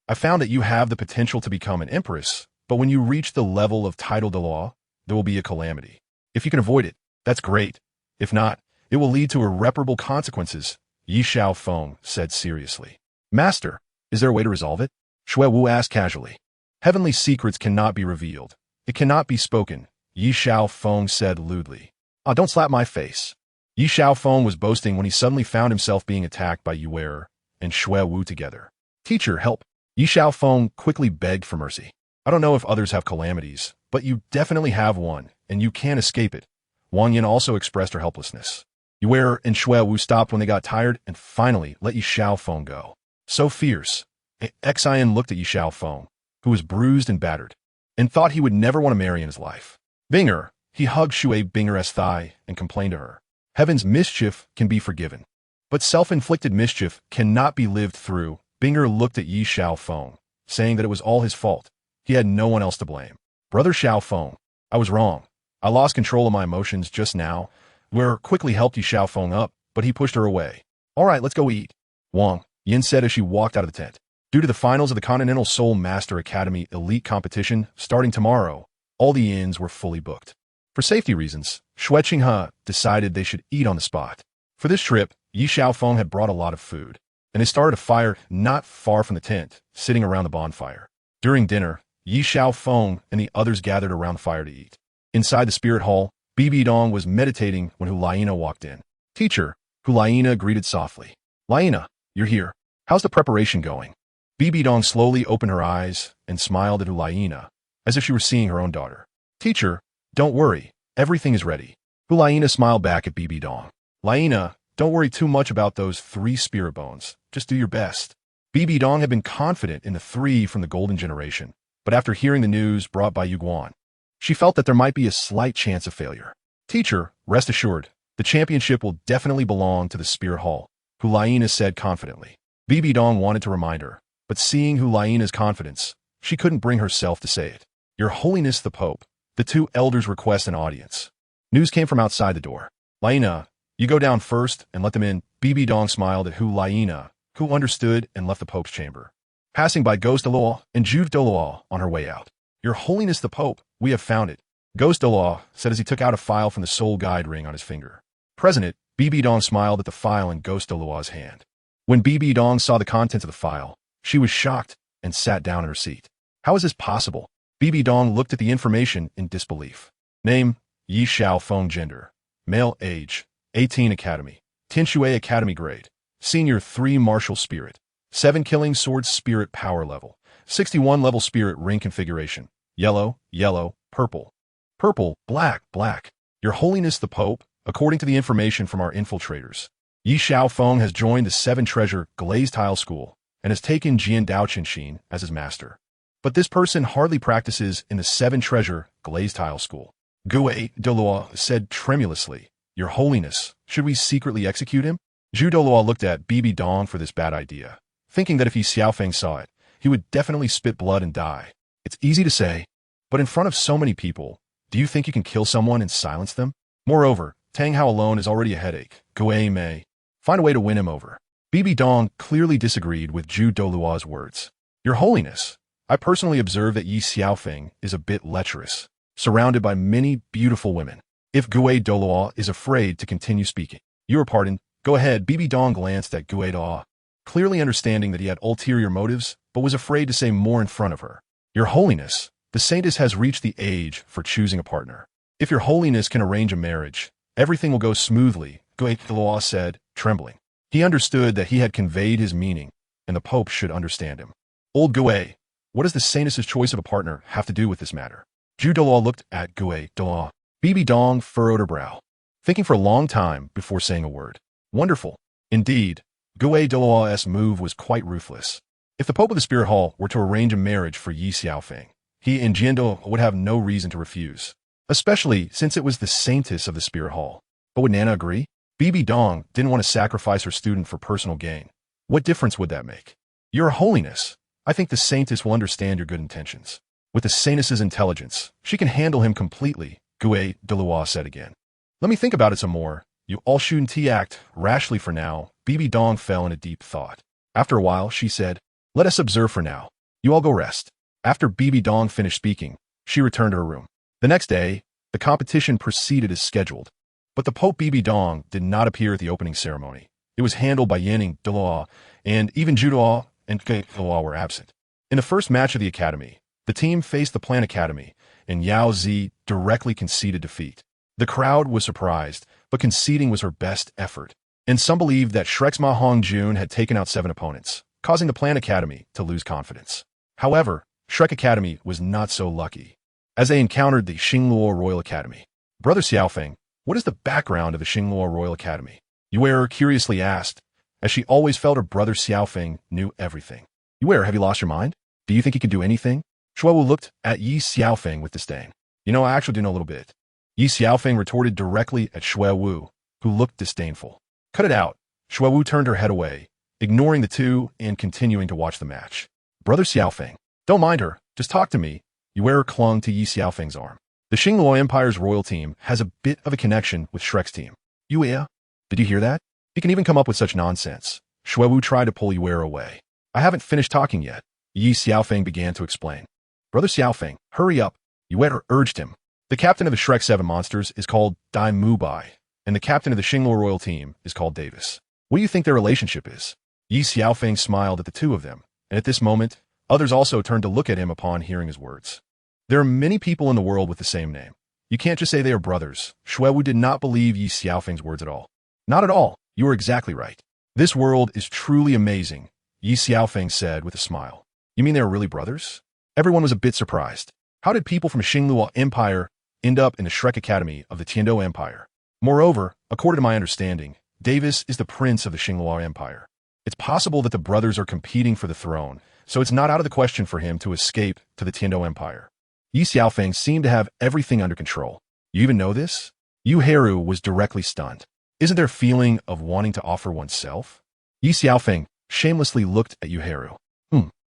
I found that you have the potential to become an empress, but when you reach the level of title de law, there will be a calamity. If you can avoid it, that's great. If not, it will lead to irreparable consequences, Ye Xiaofeng said seriously. Master, is there a way to resolve it? Shuewu asked casually. Heavenly secrets cannot be revealed. It cannot be spoken, Ye Xiaofeng said lewdly. Ah, don't slap my face. Ye Xiaofeng was boasting when he suddenly found himself being attacked by Yue and Shuewu together. Teacher, help. Ye Xiaofeng quickly begged for mercy. I don't know if others have calamities, but you definitely have one, and you can't escape it. Wang Yin also expressed her helplessness. Yue and Shuewu stopped when they got tired and finally let Ye Xiaofeng go. So fierce. Xian looked at Ye Xiaofeng, who was bruised and battered, and thought he would never want to marry in his life. Binger, he hugged Shui Binger's thigh and complained to her. Heaven's mischief can be forgiven, but self-inflicted mischief cannot be lived through. Binger looked at Ye Xiaofeng, saying that it was all his fault. He had no one else to blame. Brother Xiaofeng, I was wrong. I lost control of my emotions just now. Wei quickly helped Ye Xiaofeng up, but he pushed her away. All right, let's go eat, Wang Yin said as she walked out of the tent. Due to the finals of the Continental Soul Master Academy Elite Competition starting tomorrow, all the inns were fully booked. For safety reasons, Xue Qinghe decided they should eat on the spot. For this trip, Ye Xiaofeng had brought a lot of food, and they started a fire not far from the tent, sitting around the bonfire. During dinner, Ye Xiaofeng and the others gathered around the fire to eat. Inside the Spirit Hall, Bibidong was meditating when Hulaina walked in. Teacher, Hulaina greeted softly. Laina, you're here. How's the preparation going? Bibidong slowly opened her eyes and smiled at Hulaina, as if she were seeing her own daughter. Teacher, don't worry, everything is ready. Hulaina smiled back at Bibidong. Laina, don't worry too much about those 3 spirit bones. Just do your best. Bibidong had been confident in the three from the Golden Generation, but after hearing the news brought by Yuguan, she felt that there might be a slight chance of failure. Teacher, rest assured, the championship will definitely belong to the Spirit Hall, Hulaina said confidently. Bibidong wanted to remind her, but seeing Hulaina's confidence, she couldn't bring herself to say it. Your Holiness the Pope, the two elders request an audience. News came from outside the door. Laina, you go down first and let them in. Bibidong smiled at Hulaina, who understood and left the Pope's chamber, passing by Ghost Douluo and Juve Douluo on her way out. Your Holiness the Pope, we have found it, Ghost Douluo said as he took out a file from the soul guide ring on his finger. Present, Bibidong smiled at the file in Ghost Douluo's hand. When Bibidong saw the contents of the file, she was shocked and sat down in her seat. How is this possible? Bibidong looked at the information in disbelief. Name, Ye Xiaofeng. Gender, male. Age, 18. Academy, Tianji Academy. Grade, Senior 3. Martial Spirit, 7. Killing Sword Spirit. Power level, 61. Level Spirit Ring configuration, yellow, yellow, purple, purple, black, black. Your Holiness the Pope, according to the information from our infiltrators, Ye Xiaofeng has joined the 7 Treasure Glazed Tile School and has taken Path Chenxin as his master. But this person hardly practices in the 7 Treasure Glazed Tile School. Gouei Douluo said tremulously, Your Holiness, should we secretly execute him? Zhu Douluo looked at Bibidong for this bad idea, thinking that if Ye Xiaofeng saw it, he would definitely spit blood and die. It's easy to say, but in front of so many people, do you think you can kill someone and silence them? Moreover, Tang Hao alone is already a headache. Gouei may find a way to win him over. Bibidong clearly disagreed with Zhu Douluo's words. Your Holiness, I personally observe that Ye Xiaofeng is a bit lecherous, surrounded by many beautiful women. If Gouei Douluo is afraid to continue speaking, you are pardoned. Go ahead. Bibidong glanced at Gouei Douluo, clearly understanding that he had ulterior motives, but was afraid to say more in front of her. Your Holiness, the Saintess has reached the age for choosing a partner. If Your Holiness can arrange a marriage, everything will go smoothly, Gouei Douluo said, trembling. He understood that he had conveyed his meaning, and the Pope should understand him. Old Gouei, what does the Saintess's choice of a partner have to do with this matter? Zhu Douluo looked at Gouei Douluo. Bibidong furrowed her brow, thinking for a long time before saying a word. Wonderful. Indeed, Gouei Douluo's move was quite ruthless. If the Pope of the Spirit Hall were to arrange a marriage for Ye Xiaofeng, he and Jiando would have no reason to refuse, especially since it was the Saintess of the Spirit Hall. But would Nana agree? Bibidong didn't want to sacrifice her student for personal gain. What difference would that make? Your Holiness, I think the Saintess will understand your good intentions. With the Saintess's intelligence, she can handle him completely, Gouei Douluo said again. Let me think about it some more. You all shouldn't act rashly for now. Bibidong fell into deep thought. After a while, she said, Let us observe for now. You all go rest. After Bibidong finished speaking, she returned to her room. The next day, the competition proceeded as scheduled, but the Pope Bibidong did not appear at the opening ceremony. It was handled by Yanning Douluo, and even Judo and Douluo were absent. In the first match of the academy, the team faced the Plan Academy, and Yao Zi directly conceded defeat. The crowd was surprised, but conceding was her best effort, and some believed that Shrek's Ma Hongjun had taken out 7 opponents, causing the Plan Academy to lose confidence. However, Shrek Academy was not so lucky, as they encountered the Xingluo Royal Academy. Brother Xiaofeng, what is the background of the Xingluo Royal Academy? Yuer curiously asked, as she always felt her brother Xiaofeng knew everything. Yuer, have you lost your mind? Do you think he can do anything? Shuewu looked at Ye Xiaofeng with disdain. You know, I actually do know a little bit. Ye Xiaofeng retorted directly at Shuewu, who looked disdainful. Cut it out. Shuewu turned her head away, ignoring the two and continuing to watch the match. Brother Xiaofeng, don't mind her. Just talk to me. Yuer clung to Ye Xiaofeng's arm. The Xingluo Empire's royal team has a bit of a connection with Shrek's team. Yuer, did you hear that? He can even come up with such nonsense. Shuewu tried to pull Yuer away. I haven't finished talking yet. Ye Xiaofeng began to explain. Brother Xiaofeng, hurry up. Yuer urged him. The captain of the Shrek 7 monsters is called Dai Mubai, and the captain of the Xingluo royal team is called Davis. What do you think their relationship is? Ye Xiaofeng smiled at the two of them, and at this moment, others also turned to look at him upon hearing his words. There are many people in the world with the same name. You can't just say they are brothers. Shuewu did not believe Ye Xiaofeng's words at all. Not at all. You are exactly right. This world is truly amazing, Ye Xiaofeng said with a smile. You mean they are really brothers? Everyone was a bit surprised. How did people from Xingluo Empire end up in the Shrek Academy of the Tiando Empire? Moreover, according to my understanding, Davis is the prince of the Xingluo Empire. It's possible that the brothers are competing for the throne, so it's not out of the question for him to escape to the Tiandu Empire. Ye Xiaofeng seemed to have everything under control. You even know this? Yu Heru was directly stunned. Isn't there a feeling of wanting to offer oneself? Ye Xiaofeng shamelessly looked at Yu Heru.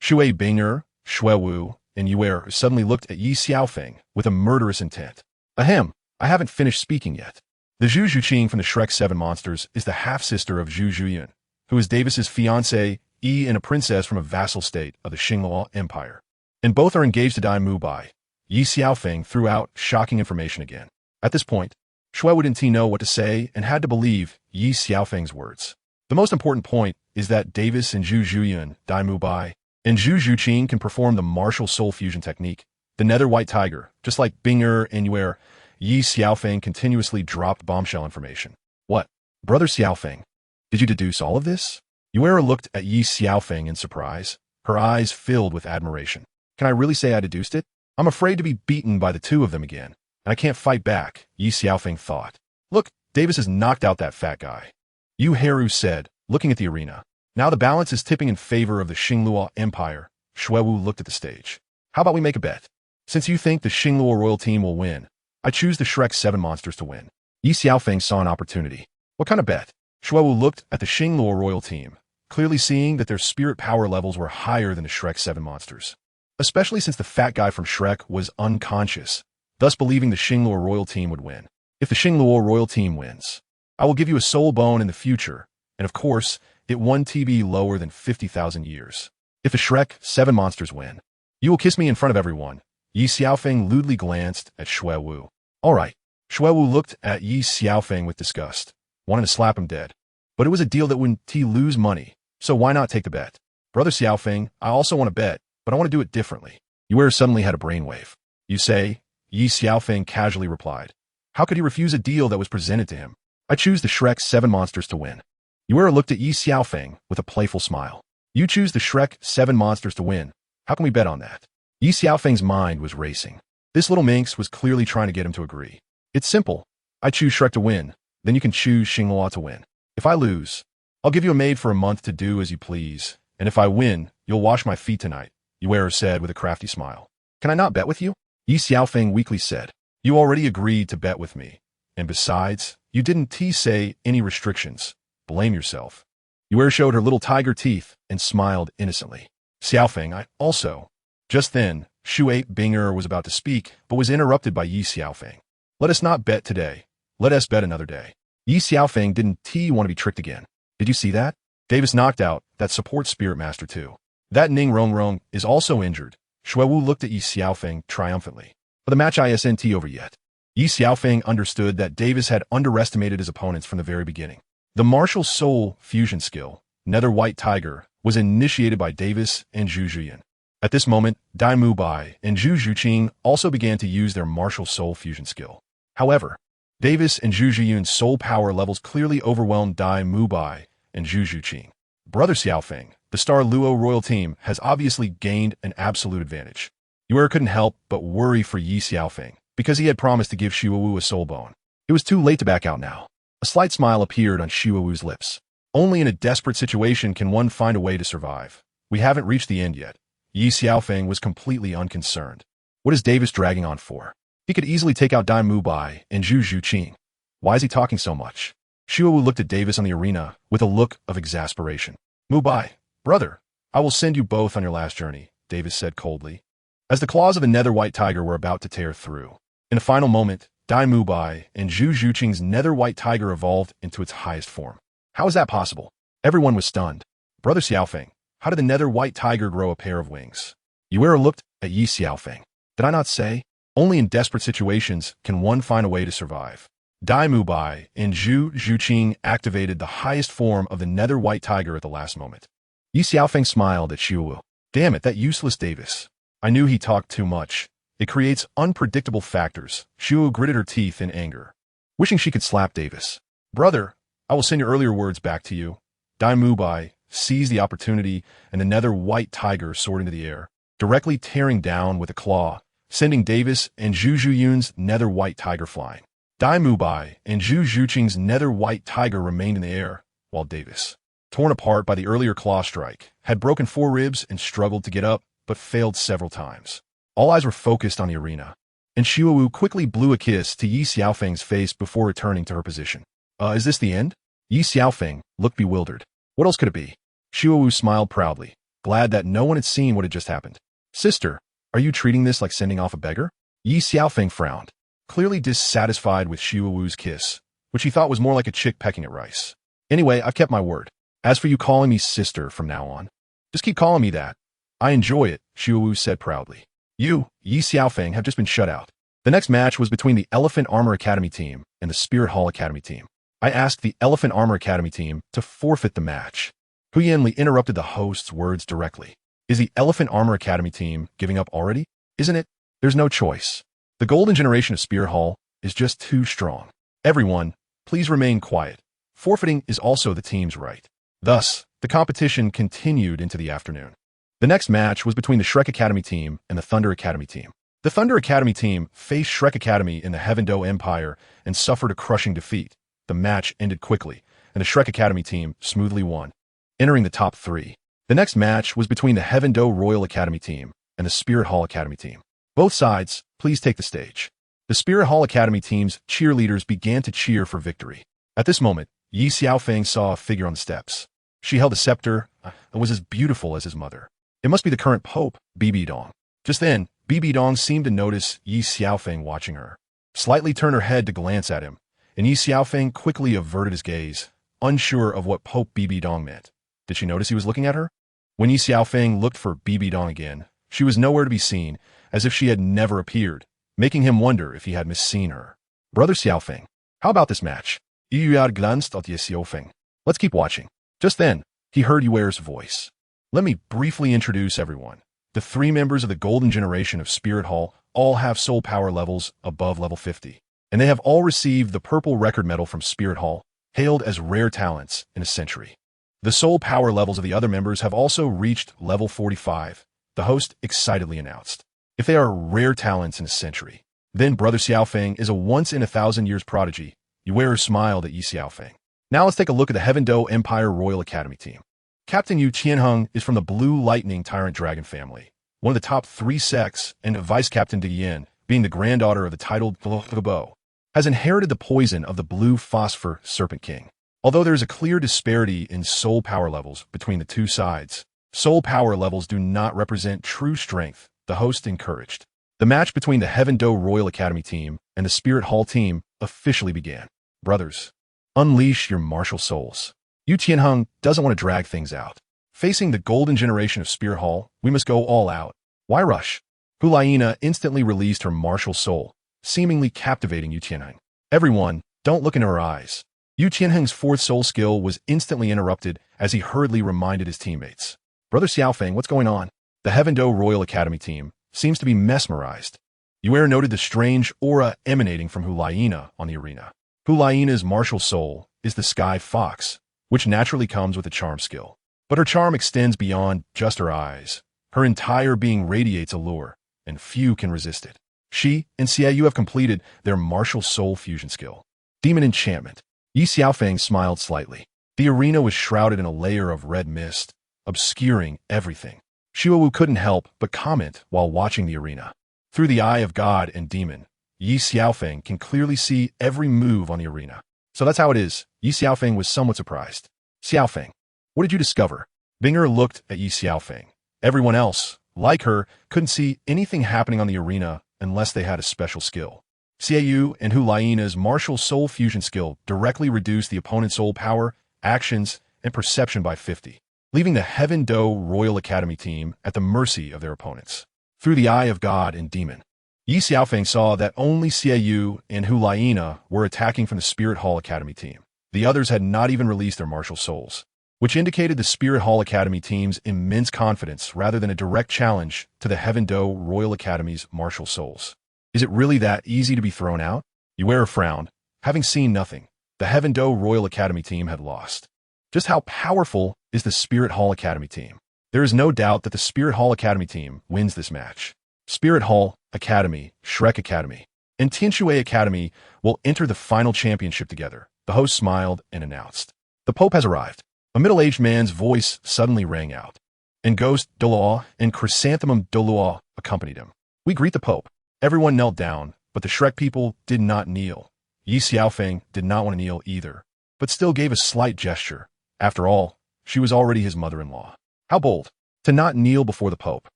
Shui Binger, Shui Wu, and Yu Heru suddenly looked at Ye Xiaofeng with a murderous intent. Ahem, I haven't finished speaking yet. The Zhu Zhuqing from the Shrek 7 Monsters is the half-sister of Zhu Zhuyun, who is Davis's fiancée, and a princess from a vassal state of the Xingluo Empire. And both are engaged to Dai Mubai. Ye Xiaofeng threw out shocking information again. At this point, Shui Wu didn't know what to say and had to believe Ye Xiaofeng's words. The most important point is that Davis and Zhu Zhuyun, Dai Mubai, and Zhu Zhuqing can perform the martial soul fusion technique, the Nether White Tiger, just like Binger and Yuer. Ye Xiaofeng continuously dropped bombshell information. What? Brother Xiaofeng, did you deduce all of this? Yuera looked at Ye Xiaofeng in surprise, her eyes filled with admiration. Can I really say I deduced it? I'm afraid to be beaten by the two of them again, and I can't fight back, Ye Xiaofeng thought. Look, Davis has knocked out that fat guy. Yu Heru said, looking at the arena. Now the balance is tipping in favor of the Xingluo Empire. Shui Wu looked at the stage. How about we make a bet? Since you think the Xingluo royal team will win, I choose the Shrek 7 monsters to win. Ye Xiaofeng saw an opportunity. What kind of bet? Shui Wu looked at the Xingluo royal team, clearly seeing that their spirit power levels were higher than the Shrek 7 monsters. Especially since the fat guy from Shrek was unconscious, thus believing the Xingluo royal team would win. If the Xingluo royal team wins, I will give you a soul bone in the future, and of course, it 1 TB lower than 50,000 years. If the Shrek 7 monsters win, you will kiss me in front of everyone. Ye Xiaofeng lewdly glanced at Shui Wu. All right. Shui Wu looked at Ye Xiaofeng with disgust, wanting to slap him dead. But it was a deal that wouldn't lose money, so why not take the bet? Brother Xiaofeng, I also want to bet, but I want to do it differently. Yuer suddenly had a brainwave. You say? Ye Xiaofeng casually replied. How could he refuse a deal that was presented to him? I choose the Shrek 7 monsters to win. Yuer looked at Ye Xiaofeng with a playful smile. You choose the Shrek 7 monsters to win. How can we bet on that? Ye Xiaofeng's mind was racing. This little minx was clearly trying to get him to agree. It's simple. I choose Shrek to win, then you can choose Xingluo to win. If I lose, I'll give you a maid for a month to do as you please, and if I win, you'll wash my feet tonight, Yuer said with a crafty smile. Can I not bet with you? Ye Xiaofeng weakly said. You already agreed to bet with me, and besides, you didn't say any restrictions. Blame yourself. Yuer showed her little tiger teeth and smiled innocently. Xiaofeng, I also. Just then, Shui Binger was about to speak, but was interrupted by Ye Xiaofeng. Let us not bet today. Let us bet another day. Ye Xiaofeng didn't want to be tricked again. Did you see that? Davis knocked out that support spirit master too. That Ning Rong is also injured. Shui Wu looked at Ye Xiaofeng triumphantly. But the match isn't over yet. Ye Xiaofeng understood that Davis had underestimated his opponents from the very beginning. The martial soul fusion skill, Nether White Tiger, was initiated by Davis and Zhu Zhuyun. At this moment, Dai Mubai and Zhu Zhuqing also began to use their martial soul fusion skill. However, Davis and Zhu Zhuyun's soul power levels clearly overwhelmed Dai Mubai and Zhu Zhuqing. Brother Xiaofeng, the Star Luo royal team, has obviously gained an absolute advantage. Yuer couldn't help but worry for Ye Xiaofeng, because he had promised to give Shui Wu a soul bone. It was too late to back out now. A slight smile appeared on Shui Wu's lips. Only in a desperate situation can one find a way to survive. We haven't reached the end yet. Ye Xiaofeng was completely unconcerned. What is Davis dragging on for? He could easily take out Dai Mubai and Zhu Zhuqing. Why is he talking so much? Shui Wu looked at Davis on the arena with a look of exasperation. Mubai, brother, I will send you both on your last journey, Davis said coldly. As the claws of a nether white tiger were about to tear through, in a final moment, Dai Mubai and Zhu Zhuqing's nether white tiger evolved into its highest form. How is that possible? Everyone was stunned. Brother Xiaofeng, how did the nether white tiger grow a pair of wings? Yuera looked at Ye Xiaofeng. Did I not say? Only in desperate situations can one find a way to survive. Dai Mubai and Zhu Zhuqing activated the highest form of the nether white tiger at the last moment. Ye Xiaofeng smiled at Shui Wu. Damn it, that useless Davis. I knew he talked too much. It creates unpredictable factors. Shui Wu gritted her teeth in anger, wishing she could slap Davis. Brother, I will send your earlier words back to you. Dai Mubai seized the opportunity, and the nether white tiger soared into the air, directly tearing down with a claw, sending Davis and Zhu Zhuyun's nether white tiger flying. Dai Mubai and Zhu Zhuqing's nether white tiger remained in the air, while Davis torn apart by the earlier claw strike, had broken 4 ribs and struggled to get up, but failed several times. All eyes were focused on the arena, and Xiaowu quickly blew a kiss to Ye Xiaofeng's face before returning to her position. Is this the end? Ye Xiaofeng looked bewildered. What else could it be? Xiaowu smiled proudly, glad that no one had seen what had just happened. Sister, are you treating this like sending off a beggar? Ye Xiaofeng frowned, clearly dissatisfied with Xiaowu's kiss, which he thought was more like a chick pecking at rice. Anyway, I've kept my word. As for you calling me sister from now on, just keep calling me that. I enjoy it, Xiaowu said proudly. You, Ye Xiaofeng, have just been shut out. The next match was between the Elephant Armor Academy team and the Spirit Hall Academy team. I asked the Elephant Armor Academy team to forfeit the match. Hu Yanli interrupted the host's words directly. Is the Elephant Armor Academy team giving up already? Isn't it? There's no choice. The golden generation of Spirit Hall is just too strong. Everyone, please remain quiet. Forfeiting is also the team's right. Thus, the competition continued into the afternoon. The next match was between the Shrek Academy team and the Thunder Academy team. The Thunder Academy team faced Shrek Academy in the Heaven-Do Empire and suffered a crushing defeat. The match ended quickly, and the Shrek Academy team smoothly won, entering the top 3. The next match was between the Heaven-Do Royal Academy team and the Spirit Hall Academy team. Both sides, please take the stage. The Spirit Hall Academy team's cheerleaders began to cheer for victory. At this moment, Ye Xiaofeng saw a figure on the steps. She held a scepter and was as beautiful as his mother. It must be the current Pope, Bibidong. Just then, Bibidong seemed to notice Ye Xiaofeng watching her, slightly turned her head to glance at him, and Ye Xiaofeng quickly averted his gaze, unsure of what Pope Bibidong meant. Did she notice he was looking at her? When Ye Xiaofeng looked for Bibidong again, she was nowhere to be seen, as if she had never appeared, making him wonder if he had misseen her. Brother Xiaofeng, how about this match? You had glanced at Ye Xiaofeng. Let's keep watching. Just then, he heard Yuer's voice. Let me briefly introduce everyone. The 3 members of the golden generation of Spirit Hall all have soul power levels above level 50, and they have all received the purple record medal from Spirit Hall, hailed as rare talents in a century. The soul power levels of the other members have also reached level 45, the host excitedly announced. If they are rare talents in a century, then Brother Xiaofeng is a once-in-a-thousand-years prodigy. Yuer smiled at Ye Xiaofeng. Now let's take a look at the Heaven-Do Empire Royal Academy team. Captain Yu Qianheng is from the Blue Lightning Tyrant Dragon family, one of the top 3 sects, and Vice Captain De Yin, being the granddaughter of the titled Bo, has inherited the poison of the Blue Phosphor Serpent King. Although there is a clear disparity in soul power levels between the 2 sides, soul power levels do not represent true strength, the host encouraged. The match between the Heaven-Do Royal Academy team and the Spirit Hall team officially began. Brothers, unleash your martial souls. Yu Qianheng doesn't want to drag things out. Facing the golden generation of Spirit Hall, we must go all out. Why rush? Hulaina instantly released her martial soul, seemingly captivating Yu Qianheng. Everyone, don't look in her eyes. Yu Qianheng's 4th soul skill was instantly interrupted as he hurriedly reminded his teammates. Brother Xiaofeng, what's going on? The Heaven-Do Royal Academy team seems to be mesmerized. Yuer noted the strange aura emanating from Hulaina on the arena. Hulaina's martial soul is the Sky Fox, which naturally comes with a charm skill. But her charm extends beyond just her eyes. Her entire being radiates allure, and few can resist it. She and Xiaoyu have completed their martial soul fusion skill. Demon Enchantment. Ye Xiaofeng smiled slightly. The arena was shrouded in a layer of red mist, obscuring everything. Xiaowu couldn't help but comment while watching the arena. Through the eye of God and demon, Ye Xiaofeng can clearly see every move on the arena. So that's how it is. Ye Xiaofeng was somewhat surprised. Xiaofeng, what did you discover? Binger looked at Ye Xiaofeng. Everyone else, like her, couldn't see anything happening on the arena unless they had a special skill. Xiaoyu and Hulaina's martial soul fusion skill directly reduced the opponent's soul power, actions, and perception by 50, leaving the Heaven-Do Royal Academy team at the mercy of their opponents. Through the eye of God and demon, Ye Xiaofeng saw that only Xiaoyu and Hulaina were attacking from the Spirit Hall Academy team. The others had not even released their martial souls, which indicated the Spirit Hall Academy team's immense confidence rather than a direct challenge to the Heaven-Do Royal Academy's martial souls. Is it really that easy to be thrown out? Yuer frowned. Having seen nothing, the Heaven-Do Royal Academy team had lost. Just how powerful is the Spirit Hall Academy team? There is no doubt that the Spirit Hall Academy team wins this match. Spirit Hall, Academy, Shrek Academy, and Tianji Academy will enter the final championship together. The host smiled and announced. The Pope has arrived. A middle-aged man's voice suddenly rang out, and Ghost Douluo and Chrysanthemum Douluo accompanied him. We greet the Pope. Everyone knelt down, but the Shrek people did not kneel. Ye Xiaofeng did not want to kneel either, but still gave a slight gesture. After all, she was already his mother-in-law. How bold! To not kneel before the Pope.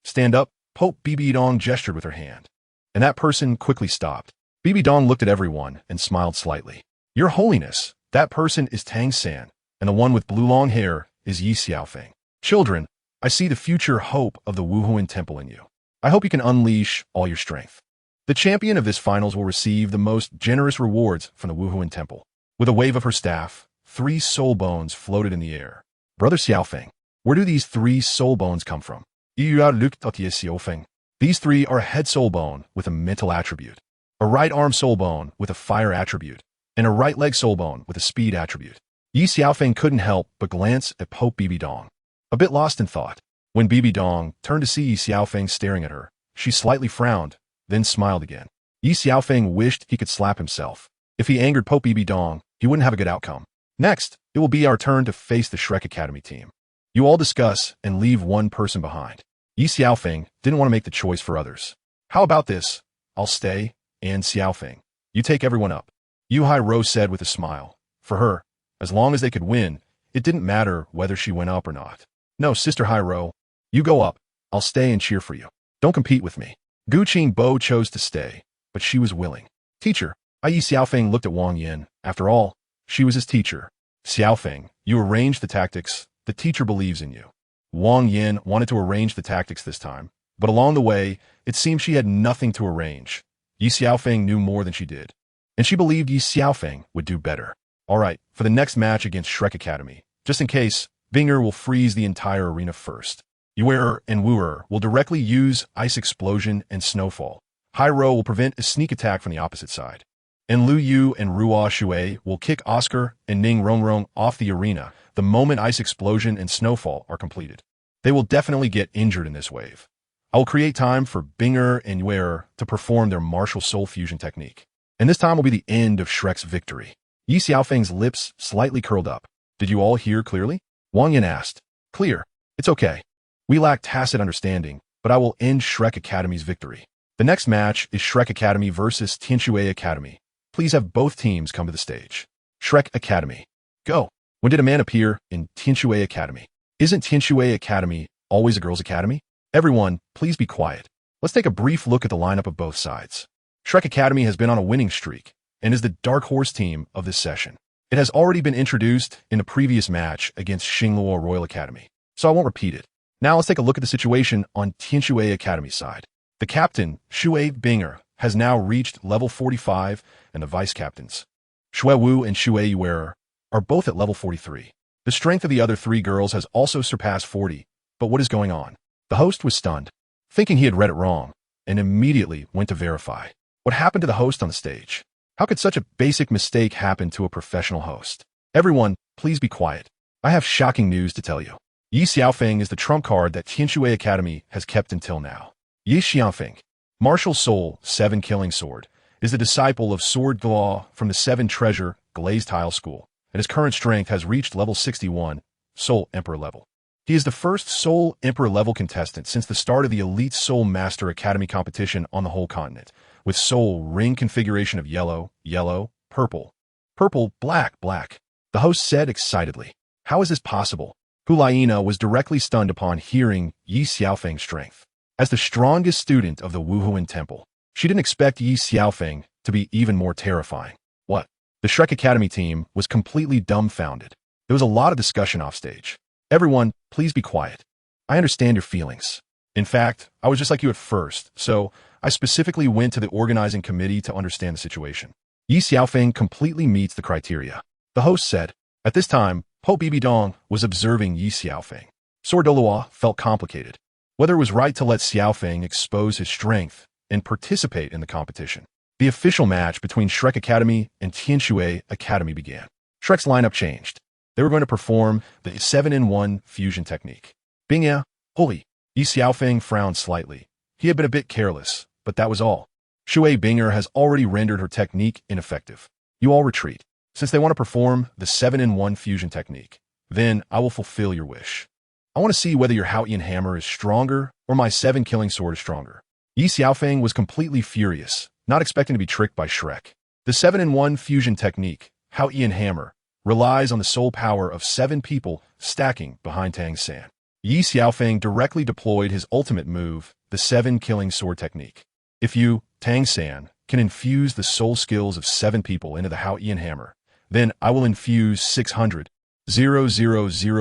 Stand up, Pope Bibidong gestured with her hand. And that person quickly stopped. Bibidong looked at everyone and smiled slightly. Your Holiness, that person is Tang San, and the one with blue long hair is Ye Xiaofeng. Children, I see the future hope of the Wuhuan Temple in you. I hope you can unleash all your strength. The champion of this finals will receive the most generous rewards from the Wuhuan Temple. With a wave of her staff, 3 soul bones floated in the air. Brother Xiaofeng, where do these 3 soul bones come from? Ye Xiaofeng. These 3 are a head soul bone with a mental attribute, a right arm soul bone with a fire attribute, and a right leg soul bone with a speed attribute. Ye Xiaofeng couldn't help but glance at Pope Bibidong, a bit lost in thought. When Bibidong turned to see Ye Xiaofeng staring at her, she slightly frowned, then smiled again. Ye Xiaofeng wished he could slap himself. If he angered Pope Bibidong, he wouldn't have a good outcome. Next, it will be our turn to face the Shrek Academy team. You all discuss and leave one person behind. Ye Xiaofeng didn't want to make the choice for others. How about this? I'll stay, and Xiaofeng, you take everyone up. Yu Hai-Ro said with a smile. For her, as long as they could win, it didn't matter whether she went up or not. No, Sister Hai-Ro, you go up. I'll stay and cheer for you. Don't compete with me. Gu Qingbo chose to stay, but she was willing. Teacher, Yi Xiaofeng looked at Wang Yin. After all, she was his teacher. Xiaofeng, you arranged the tactics. The teacher believes in you. Wang Yin wanted to arrange the tactics this time, but along the way, it seemed she had nothing to arrange. Ye Xiaofeng knew more than she did, and she believed Ye Xiaofeng would do better. All right, for the next match against Shrek Academy, just in case, Binger will freeze the entire arena first. Yuer and Wuer will directly use Ice Explosion and Snowfall. Hai-Ro will prevent a sneak attack from the opposite side. And Lu Yu and Ruo Shui will kick Oscar and Ning Rongrong off the arena the moment Ice Explosion and Snowfall are completed. They will definitely get injured in this wave. I will create time for Binger and Yuer to perform their martial soul fusion technique. And this time will be the end of Shrek's victory. Ye Xiaofeng's lips slightly curled up. Did you all hear clearly? Wang Yin asked. Clear. It's okay. We lack tacit understanding, but I will end Shrek Academy's victory. The next match is Shrek Academy versus Tianji Academy. Please have both teams come to the stage. Shrek Academy. Go. When did a man appear in Tianji Academy? Isn't Tianji Academy always a girls' academy? Everyone, please be quiet. Let's take a brief look at the lineup of both sides. Shrek Academy has been on a winning streak and is the dark horse team of this session. It has already been introduced in a previous match against Xingluo Royal Academy, so I won't repeat it. Now let's take a look at the situation on Tianji Academy's side. The captain, Shui Binger, has now reached level 45, and the vice-captains, Shui Wu and Shui Yuer, are both at level 43. The strength of the other 3 girls has also surpassed 40, but what is going on? The host was stunned, thinking he had read it wrong, and immediately went to verify. What happened to the host on the stage? How could such a basic mistake happen to a professional host? Everyone, please be quiet. I have shocking news to tell you. Ye Xiaofeng is the trump card that Tianji Academy has kept until now. Ye Xiaofeng, martial soul, 7 killing sword, is the disciple of Sword Law from the 7 treasure glazed tile school, and his current strength has reached level 61, Soul Emperor level. He is the first Soul Emperor level contestant since the start of the Elite Soul Master Academy competition on the whole continent, with soul ring configuration of yellow, yellow, purple, purple, black, black. The host said excitedly. How is this possible? Hulaina was directly stunned upon hearing Ye Xiaofeng's strength. As the strongest student of the Wuhuan Temple, she didn't expect Ye Xiaofeng to be even more terrifying. What? The Shrek Academy team was completely dumbfounded. There was a lot of discussion offstage. Everyone, please be quiet. I understand your feelings. In fact, I was just like you at first, so I specifically went to the organizing committee to understand the situation. Ye Xiaofeng completely meets the criteria. The host said. At this time, Pope Bibidong was observing Ye Xiaofeng. Sword Douluo felt complicated. Whether it was right to let Xiaofeng expose his strength and participate in the competition. The official match between Shrek Academy and Tianji Academy began. Shrek's lineup changed. They were going to perform the 7-in-1 fusion technique. Bingya, holy. Ye Xiaofeng frowned slightly. He had been a bit careless, but that was all. Shui Binger has already rendered her technique ineffective. You all retreat. Since they want to perform the 7-in-1 fusion technique, Then I will fulfill your wish. I want to see whether your Haotian hammer is stronger or my 7-killing sword is stronger. Ye Xiaofeng was completely furious, not expecting to be tricked by Shrek. The 7-in-1 fusion technique, Haotian hammer, relies on the soul power of 7 people stacking behind Tang San. Ye Xiaofeng directly deployed his ultimate move, the 7-killing sword technique. If you, Tang San, can infuse the soul skills of 7 people into the Haotian hammer, then I will infuse 600,000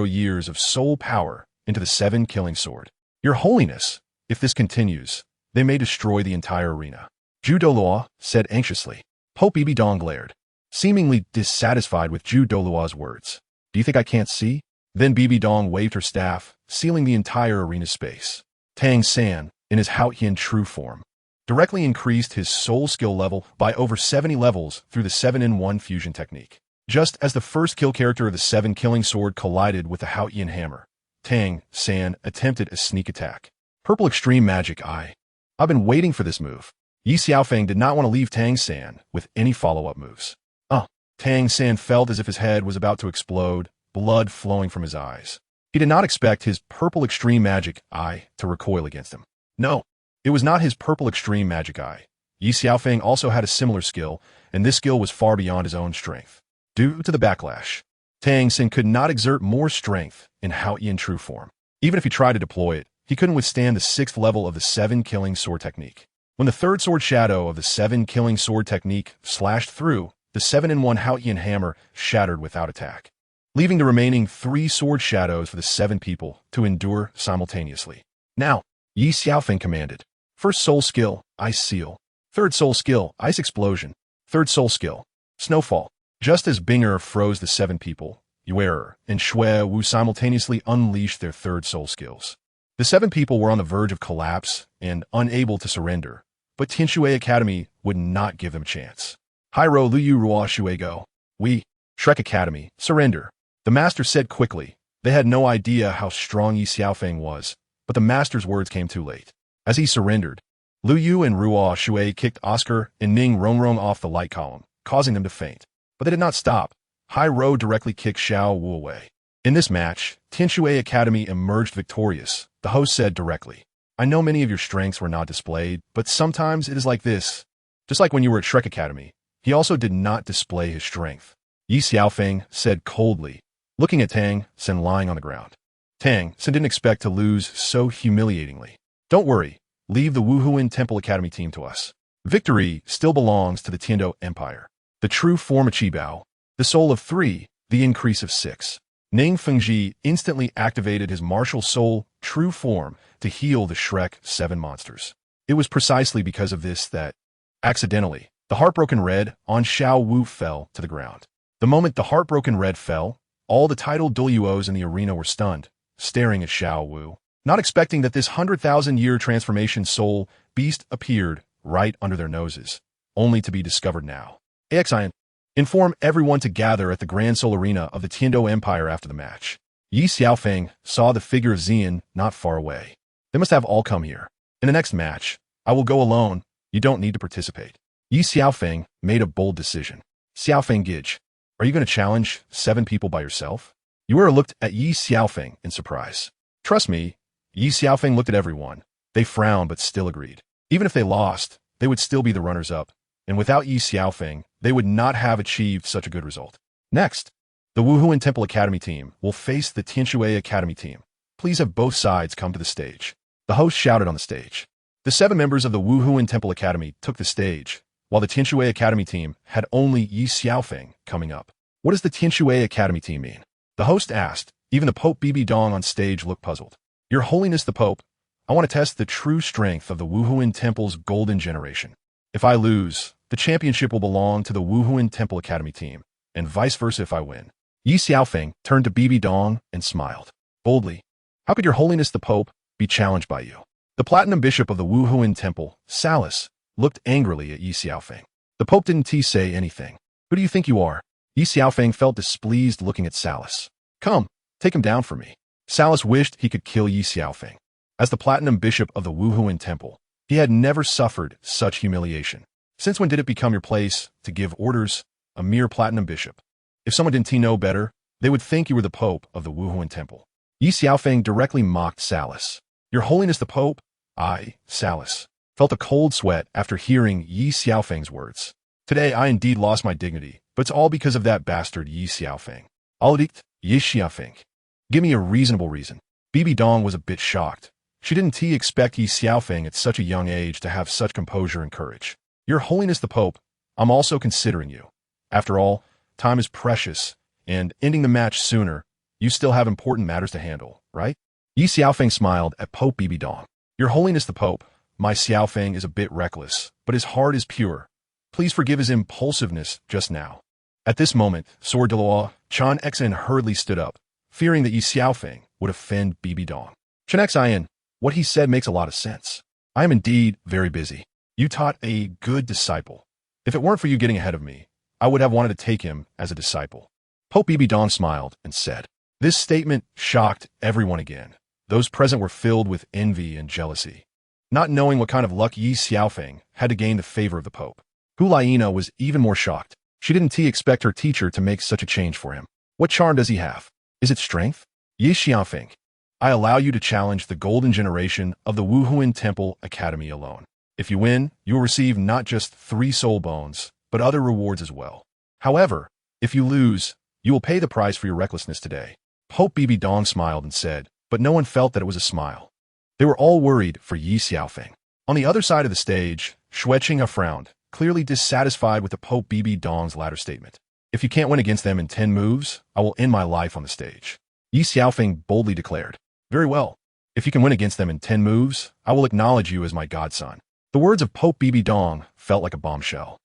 years of soul power into the 7-killing sword. Your Holiness, if this continues, they may destroy the entire arena. Zhu Douluo said anxiously. Pope Bibidong glared, seemingly dissatisfied with Zhu Douluo's words. Do you think I can't see? Then Bibidong waved her staff, sealing the entire arena space. Tang San, in his Haotian true form, directly increased his soul skill level by over 70 levels through the 7-in-1 fusion technique. Just as the first kill character of the 7-killing sword collided with the Haotian hammer, Tang San attempted a sneak attack. Purple Extreme Magic Eye. I've been waiting for this move. Ye Xiaofeng did not want to leave Tang San with any follow-up moves. Tang San felt as if his head was about to explode, blood flowing from his eyes. He did not expect his Purple Extreme Magic Eye to recoil against him. No, it was not his Purple Extreme Magic Eye. Ye Xiaofeng also had a similar skill, and this skill was far beyond his own strength. Due to the backlash, Tang San could not exert more strength in Haotian true form. Even if he tried to deploy it, he couldn't withstand the 6th level of the 7-killing sword technique. When the 3rd sword shadow of the 7-killing sword technique slashed through, the 7-in-1 Haotian hammer shattered without attack, leaving the remaining 3 sword shadows for the 7 people to endure simultaneously. Now, Ye Xiaofeng commanded. 1st soul skill, Ice Seal. 3rd soul skill, Ice Explosion. 3rd soul skill, Snowfall. Just as Binger froze the 7 people, Yuer and Shui Wu simultaneously unleashed their 3rd soul skills. The 7 people were on the verge of collapse and unable to surrender, but Tianshui Academy would not give them a chance. Hairo Luyu Ruo Shui Go. We, Shrek Academy, surrender. The master said quickly. They had no idea how strong Ye Xiaofeng was, but the master's words came too late. As he surrendered, Lu Yu and Ruo Shui kicked Oscar and Ning Rongrong off the light column, causing them to faint. But they did not stop. Hairo directly kicked Xiao Wu away. In this match, Tianshui Academy emerged victorious. The host said directly, I know many of your strengths were not displayed, but sometimes it is like this. Just like when you were at Shrek Academy, he also did not display his strength. Ye Xiaofeng said coldly, looking at Tang San lying on the ground. Tang San didn't expect to lose so humiliatingly. Don't worry, leave the Wuhuan Temple Academy team to us. Victory still belongs to the Tiando Empire. The true form of Qibao, the soul of 3, the increase of 6. Ning Fengji instantly activated his martial soul true form to heal the Shrek 7 monsters. It was precisely because of this that, accidentally, the Heartbroken Red on Xiao Wu fell to the ground. The moment the Heartbroken Red fell, all the titled Douluos in the arena were stunned, staring at Xiao Wu, not expecting that this 100,000-year transformation soul beast appeared right under their noses, only to be discovered now. Awaken. Inform everyone to gather at the Grand Soul Arena of the Tiando Empire after the match. Ye Xiaofeng saw the figure of Xian not far away. They must have all come here. In the next match, I will go alone. You don't need to participate. Ye Xiaofeng made a bold decision. Xiaofeng Gij, are you going to challenge 7 people by yourself? Yuer looked at Ye Xiaofeng in surprise. Trust me, Ye Xiaofeng looked at everyone. They frowned but still agreed. Even if they lost, they would still be the runners-up. And without Ye Xiaofeng, they would not have achieved such a good result. Next, the Wuhuan Temple Academy team will face the Tianshui Academy team. Please have both sides come to the stage. The host shouted on the stage. The 7 members of the Wuhuan Temple Academy took the stage, while the Tianshui Academy team had only Ye Xiaofeng coming up. What does the Tianshui Academy team mean? The host asked. Even the Pope Bibidong on stage looked puzzled. Your Holiness the Pope, I want to test the true strength of the Wuhuan Temple's golden generation. If I lose, the championship will belong to the Wuhuan Temple Academy team, and vice versa if I win. Ye Xiaofeng turned to Bibidong and smiled. Boldly, how could your Holiness the Pope be challenged by you? The Platinum Bishop of the Wuhuan Temple, Salas, looked angrily at Ye Xiaofeng. The Pope didn't say anything. Who do you think you are? Ye Xiaofeng felt displeased looking at Salas. Come, take him down for me. Salas wished he could kill Ye Xiaofeng. As the Platinum Bishop of the Wuhuan Temple, he had never suffered such humiliation. Since when did it become your place to give orders, a mere Platinum Bishop? If someone didn't know better, They would think you were the Pope of the Wuhuan Temple. Ye Xiaofeng directly mocked Salus. Your Holiness the Pope? I, Salus, felt a cold sweat after hearing Ye Xiaofeng's words. Today I indeed lost my dignity, but it's all because of that bastard Ye Xiaofeng. Aledict, Ye Xiaofeng. Give me a reasonable reason. Bibidong was a bit shocked. She didn't expect Ye Xiaofeng at such a young age to have such composure and courage. Your Holiness the Pope, I'm also considering you. After all, time is precious, and ending the match sooner, you still have important matters to handle, right? Ye Xiaofeng smiled at Pope Bibidong. Your Holiness the Pope, my Xiaofeng is a bit reckless, but his heart is pure. Please forgive his impulsiveness just now. At this moment, Douluo Continent hurriedly stood up, fearing that Ye Xiaofeng would offend Bibidong. Chenxin, what he said makes a lot of sense. I am indeed very busy. You taught a good disciple. If it weren't for you getting ahead of me, I would have wanted to take him as a disciple. Pope Bibidong smiled and said. This statement shocked everyone again. Those present were filled with envy and jealousy. Not knowing what kind of luck Ye Xiaofeng had to gain the favor of the Pope. Hulaina was even more shocked. She didn't expect her teacher to make such a change for him. What charm does he have? Is it strength? Ye Xiaofeng, I allow you to challenge the golden generation of the Wuhuan Temple Academy alone. If you win, you will receive not just 3 soul bones, but other rewards as well. However, if you lose, you will pay the price for your recklessness today. Pope Bibidong smiled and said, but no one felt that it was a smile. They were all worried for Ye Xiaofeng. On the other side of the stage, Xueqinghe frowned, clearly dissatisfied with the Pope Bibidong's latter statement. If you can't win against them in 10 moves, I will end my life on the stage. Ye Xiaofeng boldly declared. Very well. If you can win against them in 10 moves, I will acknowledge you as my godson. The words of Pope Bibidong felt like a bombshell.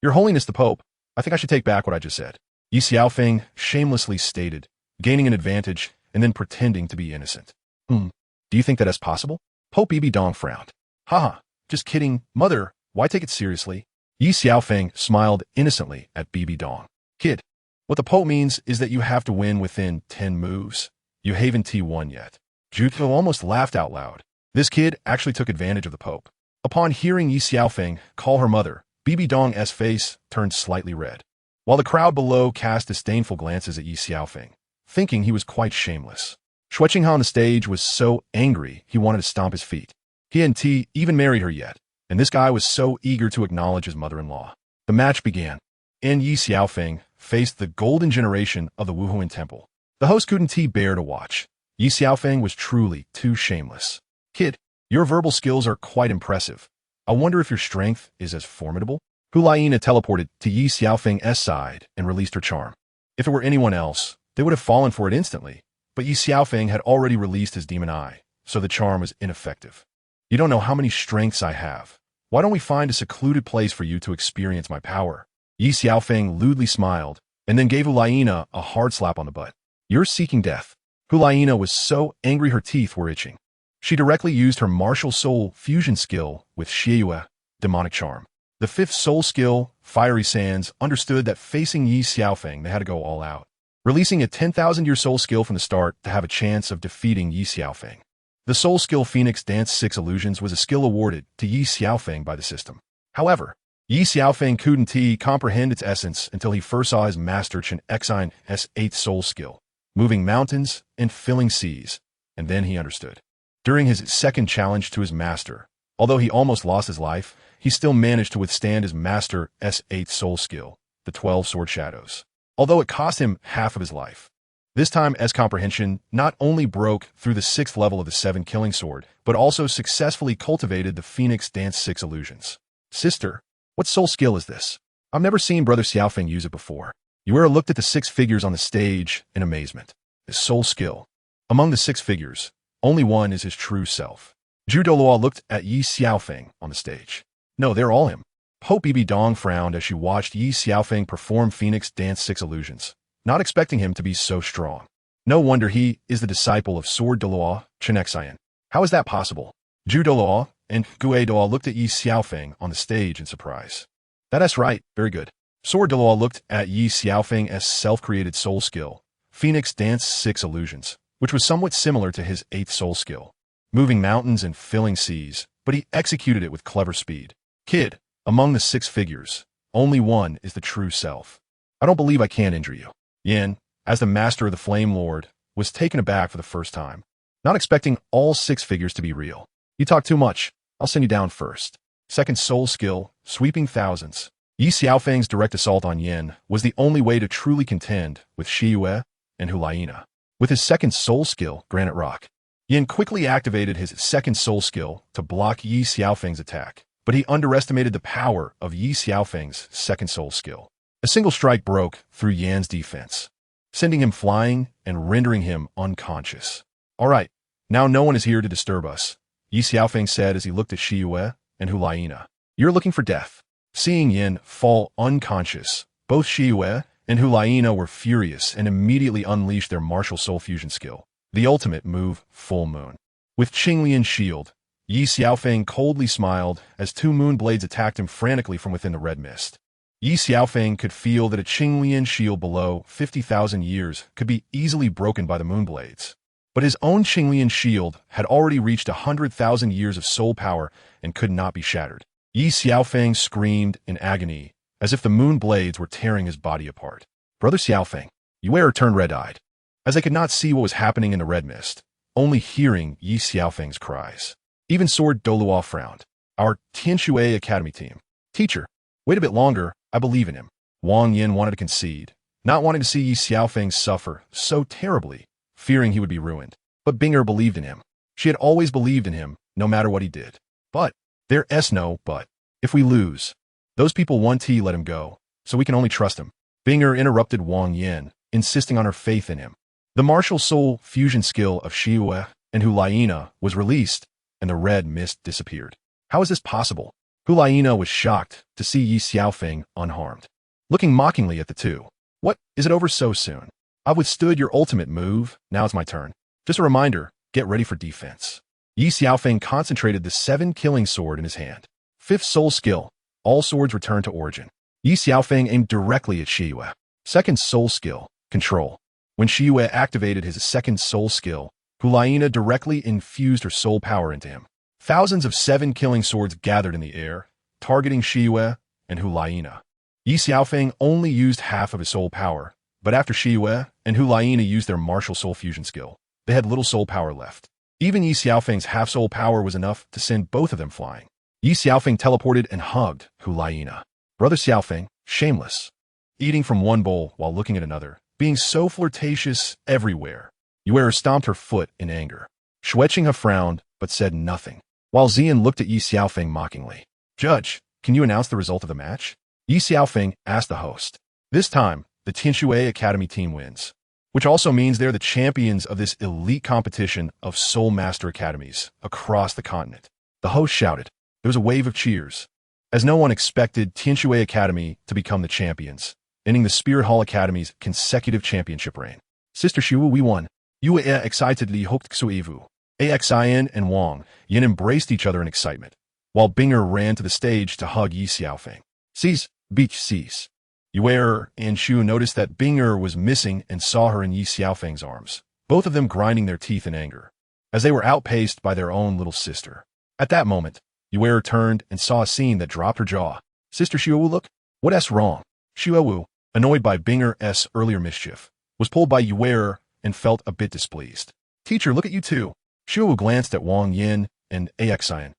Your Holiness the Pope, I think I should take back what I just said. Ye Xiaofeng shamelessly stated, gaining an advantage and then pretending to be innocent. Do you think that is possible? Pope Bibidong frowned. Haha, just kidding, mother, why take it seriously? Ye Xiaofeng smiled innocently at Bibidong. Kid, what the Pope means is that you have to win within 10 moves. You haven't won yet. Juto almost laughed out loud. This kid actually took advantage of the Pope. Upon hearing Ye Xiaofeng call her mother, Bibidong's face turned slightly red, while the crowd below cast disdainful glances at Ye Xiaofeng, thinking he was quite shameless. Xueqinghe on the stage was so angry he wanted to stomp his feet. He hadn't even married her yet, and this guy was so eager to acknowledge his mother-in-law. The match began, and Ye Xiaofeng faced the golden generation of the Wuhuan Temple. The host couldn't bear to watch. Ye Xiaofeng was truly too shameless. Kid, your verbal skills are quite impressive. I wonder if your strength is as formidable? Hulaina teleported to Ye Xiaofeng's side and released her charm. If it were anyone else, they would have fallen for it instantly, but Ye Xiaofeng had already released his demon eye, so the charm was ineffective. You don't know how many strengths I have. Why don't we find a secluded place for you to experience my power? Ye Xiaofeng lewdly smiled, and then gave Hulaina a hard slap on the butt. You're seeking death. Hulaina was so angry her teeth were itching. She directly used her martial soul fusion skill with Xieyue, demonic charm. The 5th soul skill, Fiery Sands, understood that facing Ye Xiaofeng they had to go all out, releasing a 10,000-year soul skill from the start to have a chance of defeating Ye Xiaofeng. The soul skill Phoenix Dance 6 Illusions was a skill awarded to Ye Xiaofeng by the system. However, Ye Xiaofeng couldn't comprehend its essence until he first saw his master Chenxin's 8th soul skill, moving mountains and filling seas, and then he understood. During his second challenge to his master, although he almost lost his life, he still managed to withstand his master's 8th soul skill, the 12 Sword Shadows, although it cost him half of his life. This time, comprehension not only broke through the 6th level of the 7 killing sword, but also successfully cultivated the Phoenix Dance 6 Illusions. Sister, what soul skill is this? I've never seen Brother Xiaofeng use it before. Yuera looked at the 6 figures on the stage in amazement. His soul skill. Among the 6 figures, only one is his true self. Douluo looked at Ye Xiaofeng on the stage. No, they're all him. Pope Bibidong frowned as she watched Ye Xiaofeng perform Phoenix Dance 6 Illusions, not expecting him to be so strong. No wonder he is the disciple of Douluo Continent. How is that possible? Douluo and Guidoa looked at Ye Xiaofeng on the stage in surprise. That's right, very good. Douluo looked at Ye Xiaofeng's self-created soul skill, Phoenix Dance 6 Illusions, which was somewhat similar to his 8th soul skill, moving mountains and filling seas, but he executed it with clever speed. Kid, among the 6 figures, only one is the true self. I don't believe I can injure you. Yin, as the master of the Flame Lord, was taken aback for the first time, not expecting all 6 figures to be real. You talk too much. I'll send you down first. Second soul skill, sweeping thousands. Ye Xiaofeng's direct assault on Yin was the only way to truly contend with Shiyue and Hulaina. With his second soul skill, Granite Rock, Yin quickly activated his second soul skill to block Ye Xiaofeng's attack, but he underestimated the power of Ye Xiaofeng's second soul skill. A single strike broke through Yan's defense, sending him flying and rendering him unconscious. All right, now no one is here to disturb us, Ye Xiaofeng said as he looked at Shiyue and Hulaina. You're looking for death. Seeing Yin fall unconscious, both Shiyue and Hulaina were furious and immediately unleashed their martial soul fusion skill, the ultimate move, Full Moon. With Qinglian's shield, Ye Xiaofeng coldly smiled as 2 moon blades attacked him frantically from within the red mist. Ye Xiaofeng could feel that a Qinglian shield below 50,000 years could be easily broken by the moon blades. But his own Qinglian shield had already reached 100,000 years of soul power and could not be shattered. Ye Xiaofeng screamed in agony, as if the moon blades were tearing his body apart. Brother Xiaofeng, Yue turned red-eyed, as they could not see what was happening in the red mist, only hearing Ye Xiaofeng's cries. Even Sword Douluo frowned. Our Tianji Academy team. Teacher, wait a bit longer, I believe in him. Wang Yin wanted to concede, not wanting to see Ye Xiaofeng suffer so terribly, fearing he would be ruined. But Bing'er believed in him. She had always believed in him, no matter what he did. But there's no but. If we lose, those people want let him go, so we can only trust him. Bing'er interrupted Wang Yin, insisting on her faith in him. The martial soul fusion skill of Shiyue and Hulaina was released, and the red mist disappeared. How is this possible? Hulaina was shocked to see Ye Xiaofeng unharmed, looking mockingly at the two. What, is it over so soon? I've withstood your ultimate move, now it's my turn. Just a reminder, get ready for defense. Ye Xiaofeng concentrated the 7 killing sword in his hand. 5th soul skill, all swords return to origin. Ye Xiaofeng aimed directly at Shiyue. 2nd soul skill, control. When Shiyue activated his 2nd soul skill, Hulaina directly infused her soul power into him. Thousands of 7 killing swords gathered in the air, targeting Shiyue and Hulaina. Ye Xiaofeng only used half of his soul power, but after Shiyue and Hulaina used their martial soul fusion skill, they had little soul power left. Even Ye Xiaofeng's half soul power was enough to send both of them flying. Ye Xiaofeng teleported and hugged Hulaina. Brother Xiaofeng, shameless. Eating from one bowl while looking at another, being so flirtatious everywhere. Yue stomped her foot in anger. Xueqinghe frowned, but said nothing, while Xian looked at Ye Xiaofeng mockingly. Judge, can you announce the result of the match? Ye Xiaofeng asked the host. This time, the Tianji Academy team wins, which also means they're the champions of this elite competition of Soul Master Academies across the continent. The host shouted. There was a wave of cheers, as no one expected Tianji Academy to become the champions, ending the Spirit Hall Academy's consecutive championship reign. Sister Xu, we won. Yue excitedly hoped Xuevu. Xin and Wang Yin embraced each other in excitement, while Bing'er ran to the stage to hug Ye Xiaofeng. Cease, beach cease. Yue and Xu noticed that Bing'er was missing and saw her in Ye Xiaofeng's arms, both of them grinding their teeth in anger, as they were outpaced by their own little sister. At that moment, Yue turned and saw a scene that dropped her jaw. Sister Xuewu, look, what's wrong? Xuewu, annoyed by Bing'er's earlier mischief, was pulled by Yue and felt a bit displeased. Teacher, look at you too. Xuewu glanced at Wang Yin and Xin,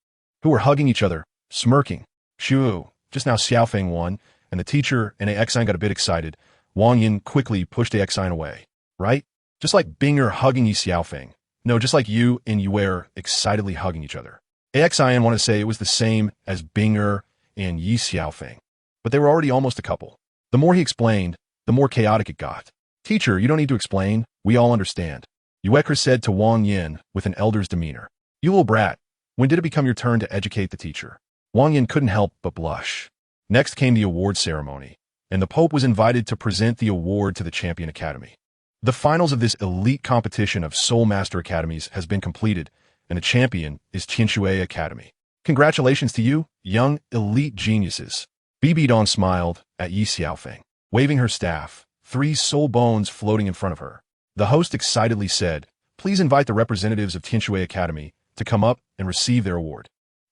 who were hugging each other, smirking. Xuewu, just now Xiaofeng won, and the teacher and Xin got a bit excited. Wang Yin quickly pushed Xin away. Right? Just like Bing'er hugging Ye Xiaofeng. No, just like you and Yue excitedly hugging each other. Xin wanted to say it was the same as Bing'er and Ye Xiaofeng, but they were already almost a couple. The more he explained, the more chaotic it got. Teacher, you don't need to explain. We all understand. Yue said to Wang Yin with an elder's demeanor. You little brat, when did it become your turn to educate the teacher? Wang Yin couldn't help but blush. Next came the award ceremony, and the Pope was invited to present the award to the Champion Academy. The finals of this elite competition of Soul Master Academies has been completed, and the champion is Tianji Academy. Congratulations to you, young elite geniuses. Bibidong smiled at Ye Xiaofeng, waving her staff, 3 soul bones floating in front of her. The host excitedly said, please invite the representatives of Tianji Academy to come up and receive their award.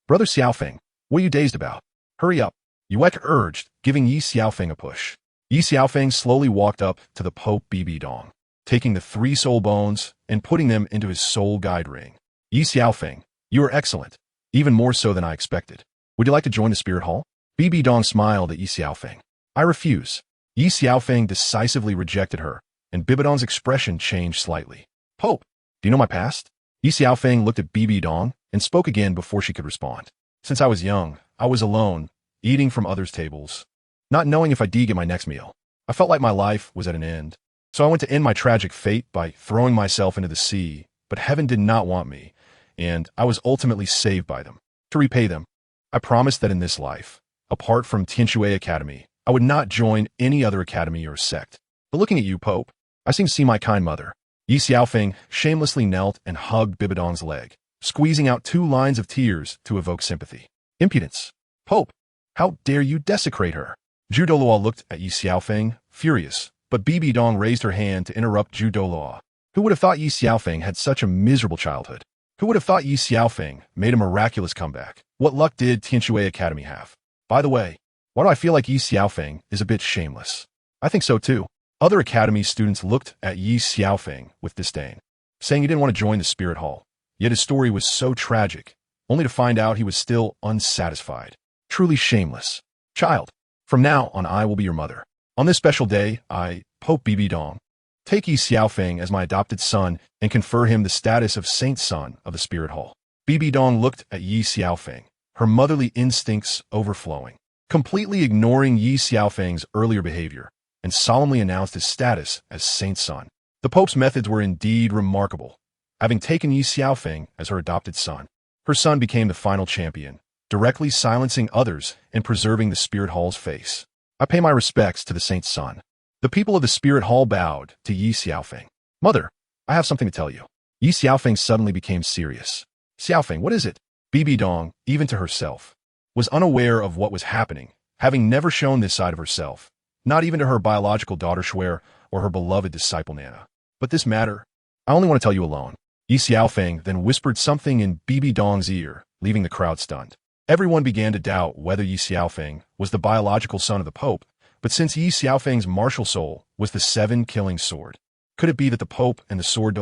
Brother Xiaofeng, what are you dazed about? Hurry up, Yue urged, giving Ye Xiaofeng a push. Ye Xiaofeng slowly walked up to the Pope Bibidong, taking the 3 soul bones and putting them into his soul guide ring. Ye Xiaofeng, you are excellent, even more so than I expected. Would you like to join the spirit hall? Bibidong smiled at Ye Xiaofeng. I refuse. Ye Xiaofeng decisively rejected her, and Bibidong's expression changed slightly. Pope, do you know my past? Ye Xiaofeng looked at Bibidong and spoke again before she could respond. Since I was young, I was alone, eating from others' tables, not knowing if I'd get my next meal. I felt like my life was at an end. So I went to end my tragic fate by throwing myself into the sea, but heaven did not want me, and I was ultimately saved by them. To repay them, I promised that in this life, apart from Tianji Academy, I would not join any other academy or sect. But looking at you, Pope, I seem to see my kind mother. Ye Xiaofeng shamelessly knelt and hugged Bibidong's leg, squeezing out 2 lines of tears to evoke sympathy. Impudence. Pope, how dare you desecrate her? Douluo looked at Ye Xiaofeng, furious, but Bibidong raised her hand to interrupt Douluo. Who would have thought Ye Xiaofeng had such a miserable childhood? Who would have thought Ye Xiaofeng made a miraculous comeback? What luck did Tianji Academy have? By the way, why do I feel like Ye Xiaofeng is a bit shameless? I think so too. Other academy students looked at Ye Xiaofeng with disdain, saying he didn't want to join the spirit hall. Yet his story was so tragic, only to find out he was still unsatisfied. Truly shameless. Child, from now on I will be your mother. On this special day, I, Pope Bibidong, take Ye Xiaofeng as my adopted son and confer him the status of saint son of the spirit hall. Bibidong looked at Ye Xiaofeng, her motherly instincts overflowing, completely ignoring Ye Xiaofeng's earlier behavior, and solemnly announced his status as saint son. The Pope's methods were indeed remarkable. Having taken Ye Xiaofeng as her adopted son, her son became the final champion, directly silencing others and preserving the spirit hall's face. I pay my respects to the saint's son. The people of the spirit hall bowed to Ye Xiaofeng. Mother, I have something to tell you. Ye Xiaofeng suddenly became serious. Xiaofeng, what is it? Bibidong, even to herself, was unaware of what was happening, having never shown this side of herself, not even to her biological daughter Shuer or her beloved disciple Nana. But this matter, I only want to tell you alone. Ye Xiaofeng then whispered something in Bibidong's ear, leaving the crowd stunned. Everyone began to doubt whether Ye Xiaofeng was the biological son of the Pope, but since Ye Xiaofeng's martial soul was the 7-killing sword, could it be that the Pope and the sword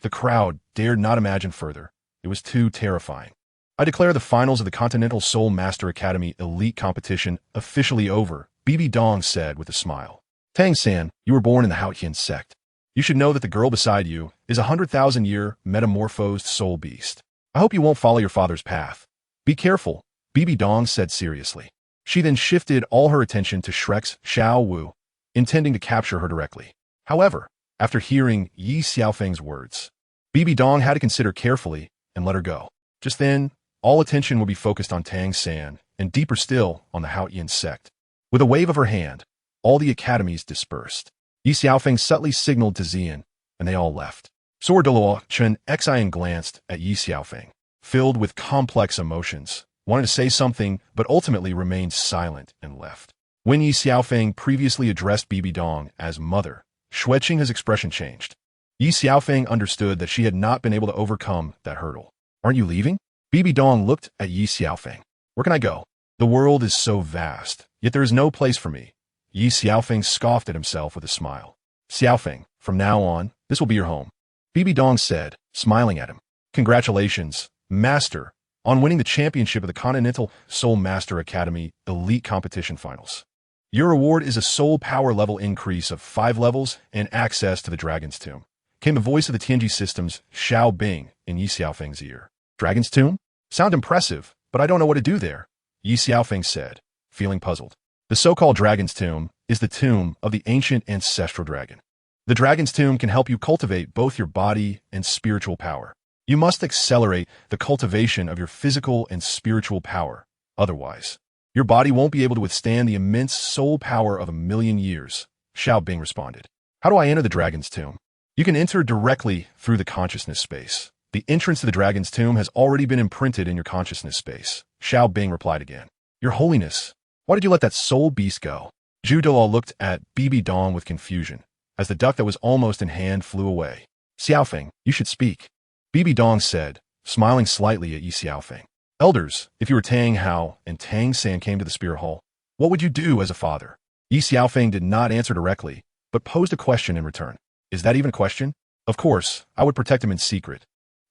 The crowd dared not imagine further. It was too terrifying. I declare the finals of the Continental Soul Master Academy Elite Competition officially over, Bibidong said with a smile. Tang-san, you were born in the Haotian sect. You should know that the girl beside you is a 100,000-year metamorphosed soul beast. I hope you won't follow your father's path. Be careful, Bibidong said seriously. She then shifted all her attention to Shrek's Xiao Wu, intending to capture her directly. However, after hearing Ye Xiaofeng's words, Bibidong had to consider carefully and let her go. Just then, all attention would be focused on Tang-san, and deeper still on the Haotian sect. With a wave of her hand, all the academies dispersed. Ye Xiaofeng subtly signaled to Xian, and they all left. Douluo Continent glanced at Ye Xiaofeng, filled with complex emotions, wanted to say something, but ultimately remained silent and left. When Ye Xiaofeng previously addressed Bibidong as mother, Xueqing's expression changed. Ye Xiaofeng understood that she had not been able to overcome that hurdle. Aren't you leaving? Bibidong looked at Ye Xiaofeng. Where can I go? The world is so vast, yet there is no place for me. Ye Xiaofeng scoffed at himself with a smile. Xiaofeng, from now on, this will be your home. Bibidong said, smiling at him. Congratulations, Master, on winning the championship of the Continental Soul Master Academy Elite Competition Finals. Your reward is a soul power level increase of 5 levels and access to the Dragon's Tomb. Came the voice of the Tianji System's Xiao Bing in Ye Xiaofeng's ear. Dragon's Tomb? Sound impressive, but I don't know what to do there, Ye Xiaofeng said, feeling puzzled. The so-called Dragon's Tomb is the tomb of the ancient ancestral dragon. The Dragon's Tomb can help you cultivate both your body and spiritual power. You must accelerate the cultivation of your physical and spiritual power. Otherwise, your body won't be able to withstand the immense soul power of 1,000,000 years, Xiao Bing responded. How do I enter the Dragon's Tomb? You can enter directly through the consciousness space. The entrance to the Dragon's Tomb has already been imprinted in your consciousness space, Xiao Bing replied again. Your Holiness, why did you let that soul beast go? Douluo looked at Bibidong with confusion, as the duck that was almost in hand flew away. Xiaofeng, you should speak, Bibidong said, smiling slightly at Ye Xiaofeng. Elders, if you were Tang Hao and Tang-san came to the spirit hall, what would you do as a father? Ye Xiaofeng did not answer directly, but posed a question in return. Is that even a question? Of course, I would protect him in secret.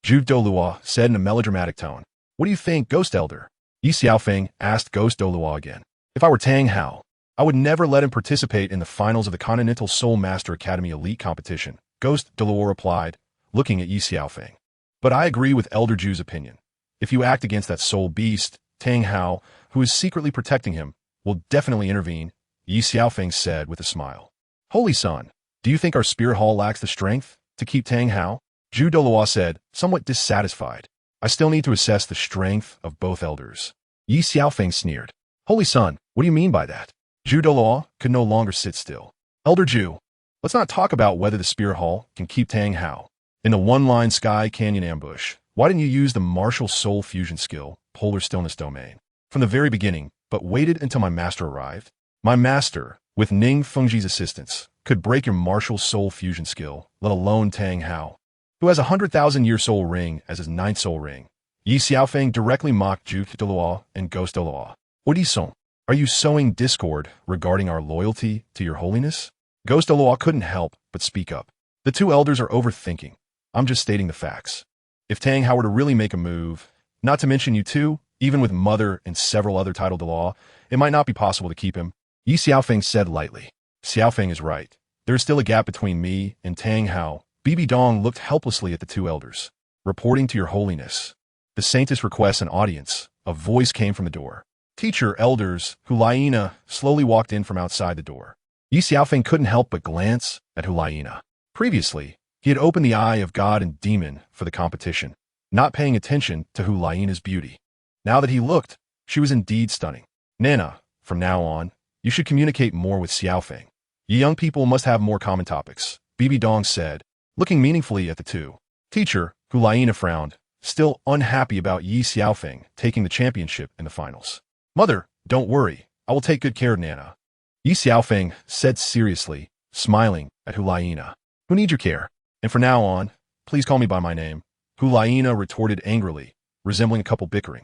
Zhu Douluo said in a melodramatic tone. What do you think, Ghost Elder? Ye Xiaofeng asked Ghost Douluo again. If I were Tang Hao, I would never let him participate in the finals of the Continental Soul Master Academy Elite Competition, Ghost Douluo replied, looking at Ye Xiaofeng. But I agree with Elder Zhu's opinion. If you act against that soul beast, Tang Hao, who is secretly protecting him, will definitely intervene, Ye Xiaofeng said with a smile. Holy Son, do you think our spirit hall lacks the strength to keep Tang Hao? Zhu Douluo said, somewhat dissatisfied. I still need to assess the strength of both elders. Ye Xiaofeng sneered. Holy Son, what do you mean by that? Zhu Douluo could no longer sit still. Elder Zhu, let's not talk about whether the spirit hall can keep Tang Hao. In the one-line Sky Canyon ambush, why didn't you use the martial soul fusion skill, Polar Stillness Domain, from the very beginning, but waited until my master arrived? My master, with Ning Fengji's assistance, could break your martial soul fusion skill, let alone Tang Hao, who has a 100,000-year soul ring as his 9th soul ring. Ye Xiaofeng directly mocked Zhu Douluo and Ghost Douluo. Witha, are you sowing discord regarding our loyalty to your holiness? Ghost Douluo couldn't help but speak up. The two elders are overthinking. I'm just stating the facts. If Tang Hao were to really make a move, not to mention you two, even with Mother and several other titled law, it might not be possible to keep him. Ye Xiaofeng said lightly. Xiaofeng is right. There is still a gap between me and Tang Hao. Bibidong looked helplessly at the two elders. Reporting to your holiness. The saintess requests an audience. A voice came from the door. Teacher, elders, Hulaina slowly walked in from outside the door. Ye Xiaofeng couldn't help but glance at Hulaina. Previously, he had opened the eye of God and demon for the competition, not paying attention to Hulaina's beauty. Now that he looked, she was indeed stunning. Nana, from now on, you should communicate more with Xiaofeng. You young people must have more common topics, Bibidong said, looking meaningfully at the two. Teacher, Hulaina frowned, still unhappy about Ye Xiaofeng taking the championship in the finals. Mother, don't worry, I will take good care of Nana. Ye Xiaofeng said seriously, smiling at Hulaina. Who needs your care? And from now on, please call me by my name. Hulaina retorted angrily, resembling a couple bickering.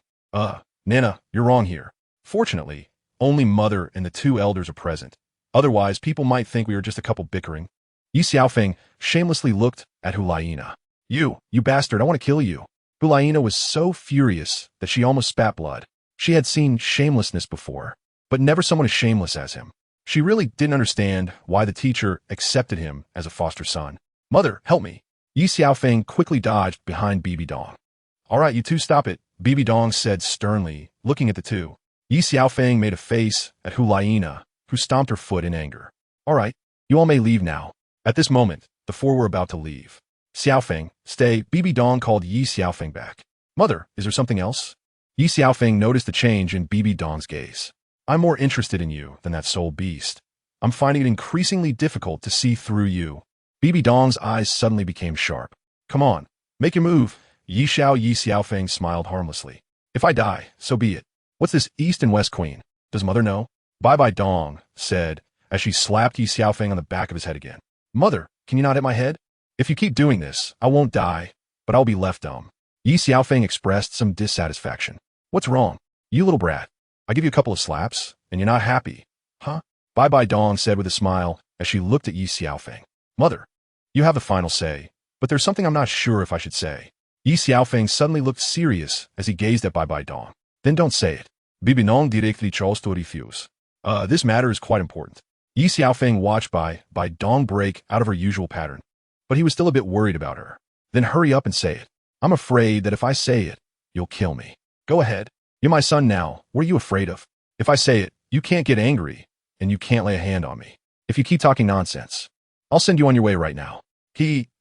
Nana, you're wrong here. Fortunately, only Mother and the two elders are present. Otherwise, people might think we are just a couple bickering. Ye Xiaofeng shamelessly looked at Hulaina. You bastard, I want to kill you. Hulaina was so furious that she almost spat blood. She had seen shamelessness before, but never someone as shameless as him. She really didn't understand why the teacher accepted him as a foster son. Mother, help me. Ye Xiaofeng quickly dodged behind Bibidong. All right, you two stop it, Bibidong said sternly, looking at the two. Ye Xiaofeng made a face at Hulaina, who stomped her foot in anger. All right, you all may leave now. At this moment, the four were about to leave. Xiaofeng, stay, Bibidong called Ye Xiaofeng back. Mother, is there something else? Ye Xiaofeng noticed the change in Bibidong's gaze. I'm more interested in you than that soul beast. I'm finding it increasingly difficult to see through you. Bibidong's eyes suddenly became sharp. Come on, make your move. Ye Xiaofeng smiled harmlessly. If I die, so be it. What's this East and West Queen? Does Mother know? Bibidong said, as she slapped Ye Xiaofeng on the back of his head again. Mother, can you not hit my head? If you keep doing this, I won't die, but I'll be left dumb. Ye Xiaofeng expressed some dissatisfaction. What's wrong? You little brat. I give you a couple of slaps, and you're not happy. Huh? Bibidong said with a smile as she looked at Ye Xiaofeng. Mother, you have the final say, but there's something I'm not sure if I should say. Ye Xiaofeng suddenly looked serious as he gazed at Bibidong. Then don't say it. Bibidong directly chose to refuse. This matter is quite important. Ye Xiaofeng watched Bibidong break out of her usual pattern, but he was still a bit worried about her. Then hurry up and say it. I'm afraid that if I say it, you'll kill me. Go ahead. You're my son now. What are you afraid of? If I say it, you can't get angry, and you can't lay a hand on me. If you keep talking nonsense, I'll send you on your way right now.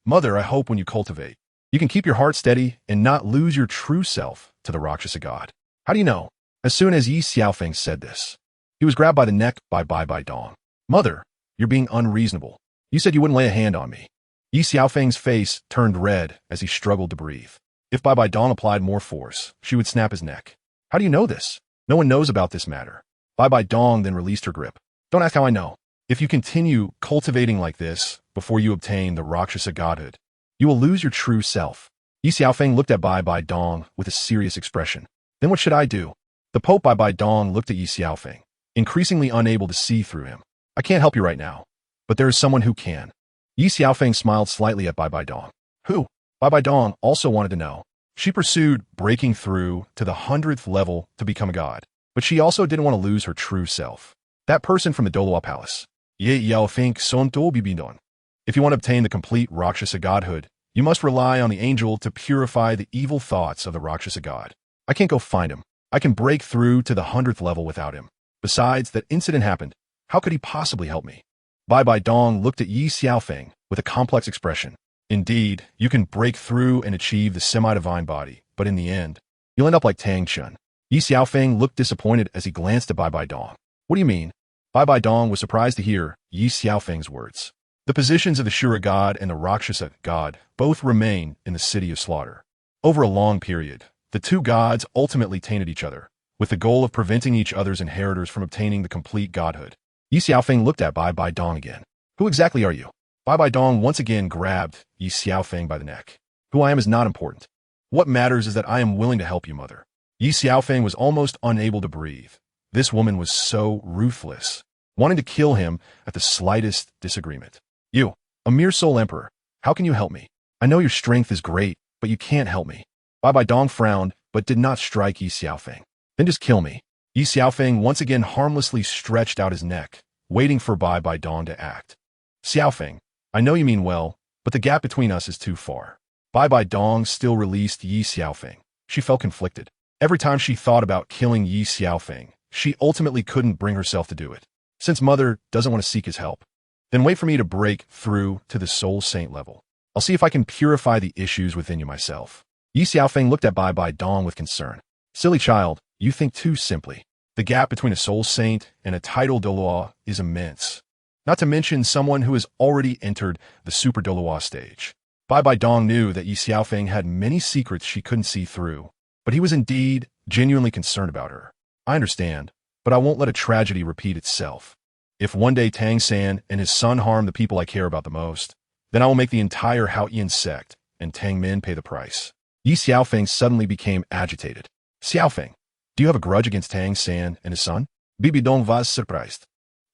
Mother, I hope when you cultivate, you can keep your heart steady and not lose your true self to the Rakshasa god. How do you know? As soon as Ye Xiaofeng said this, he was grabbed by the neck by Bibidong. Mother, you're being unreasonable. You said you wouldn't lay a hand on me. Ye Xiaofeng's face turned red as he struggled to breathe. If Bibidong applied more force, she would snap his neck. How do you know this? No one knows about this matter. Bibidong then released her grip. Don't ask how I know. If you continue cultivating like this before you obtain the Rakshasa godhood, you will lose your true self. Ye Xiaofeng looked at Bibidong with a serious expression. Then what should I do? The Pope Bibidong looked at Ye Xiaofeng, increasingly unable to see through him. I can't help you right now, but there is someone who can. Ye Xiaofeng smiled slightly at Bibidong. Who? Bibidong also wanted to know. She pursued breaking through to the 100th level to become a god, but she also didn't want to lose her true self. That person from the Douluo Palace. Ye Xiaofeng son to Bibidong. If you want to obtain the complete Rakshasa godhood, you must rely on the angel to purify the evil thoughts of the Rakshasa god. I can't go find him. I can break through to the 100th level without him. Besides, that incident happened. How could he possibly help me? Bibidong looked at Ye Xiaofeng with a complex expression. Indeed, you can break through and achieve the semi-divine body, but in the end, you'll end up like Tang Chun. Ye Xiaofeng looked disappointed as he glanced at Bibidong. What do you mean? Bibidong was surprised to hear Ye Xiaofeng's words. The positions of the Shura god and the Rakshasa god both remain in the city of slaughter. Over a long period, the two gods ultimately tainted each other, with the goal of preventing each other's inheritors from obtaining the complete godhood. Ye Xiaofeng looked at Bibidong again. Who exactly are you? Bibidong once again grabbed Ye Xiaofeng by the neck. Who I am is not important. What matters is that I am willing to help you, mother. Ye Xiaofeng was almost unable to breathe. This woman was so ruthless, wanting to kill him at the slightest disagreement. You, a mere soul emperor, how can you help me? I know your strength is great, but you can't help me. Bibidong frowned, but did not strike Ye Xiaofeng. Then just kill me. Ye Xiaofeng once again harmlessly stretched out his neck, waiting for Bibidong to act. Xiaofeng, I know you mean well, but the gap between us is too far. Bibidong still released Ye Xiaofeng. She felt conflicted. Every time she thought about killing Ye Xiaofeng, she ultimately couldn't bring herself to do it. Since mother doesn't want to seek his help, then wait for me to break through to the soul saint level. I'll see if I can purify the issues within you myself. Ye Xiaofeng looked at Bibidong with concern. Silly child, you think too simply. The gap between a soul saint and a title Douluo is immense. Not to mention someone who has already entered the super Douluo stage. Bibidong knew that Ye Xiaofeng had many secrets she couldn't see through, but he was indeed genuinely concerned about her. I understand, but I won't let a tragedy repeat itself. If one day Tang San and his son harm the people I care about the most, then I will make the entire Haoyan sect and Tang Min pay the price. Ye Xiaofeng suddenly became agitated. Xiaofeng, do you have a grudge against Tang San and his son? Bibidong was surprised,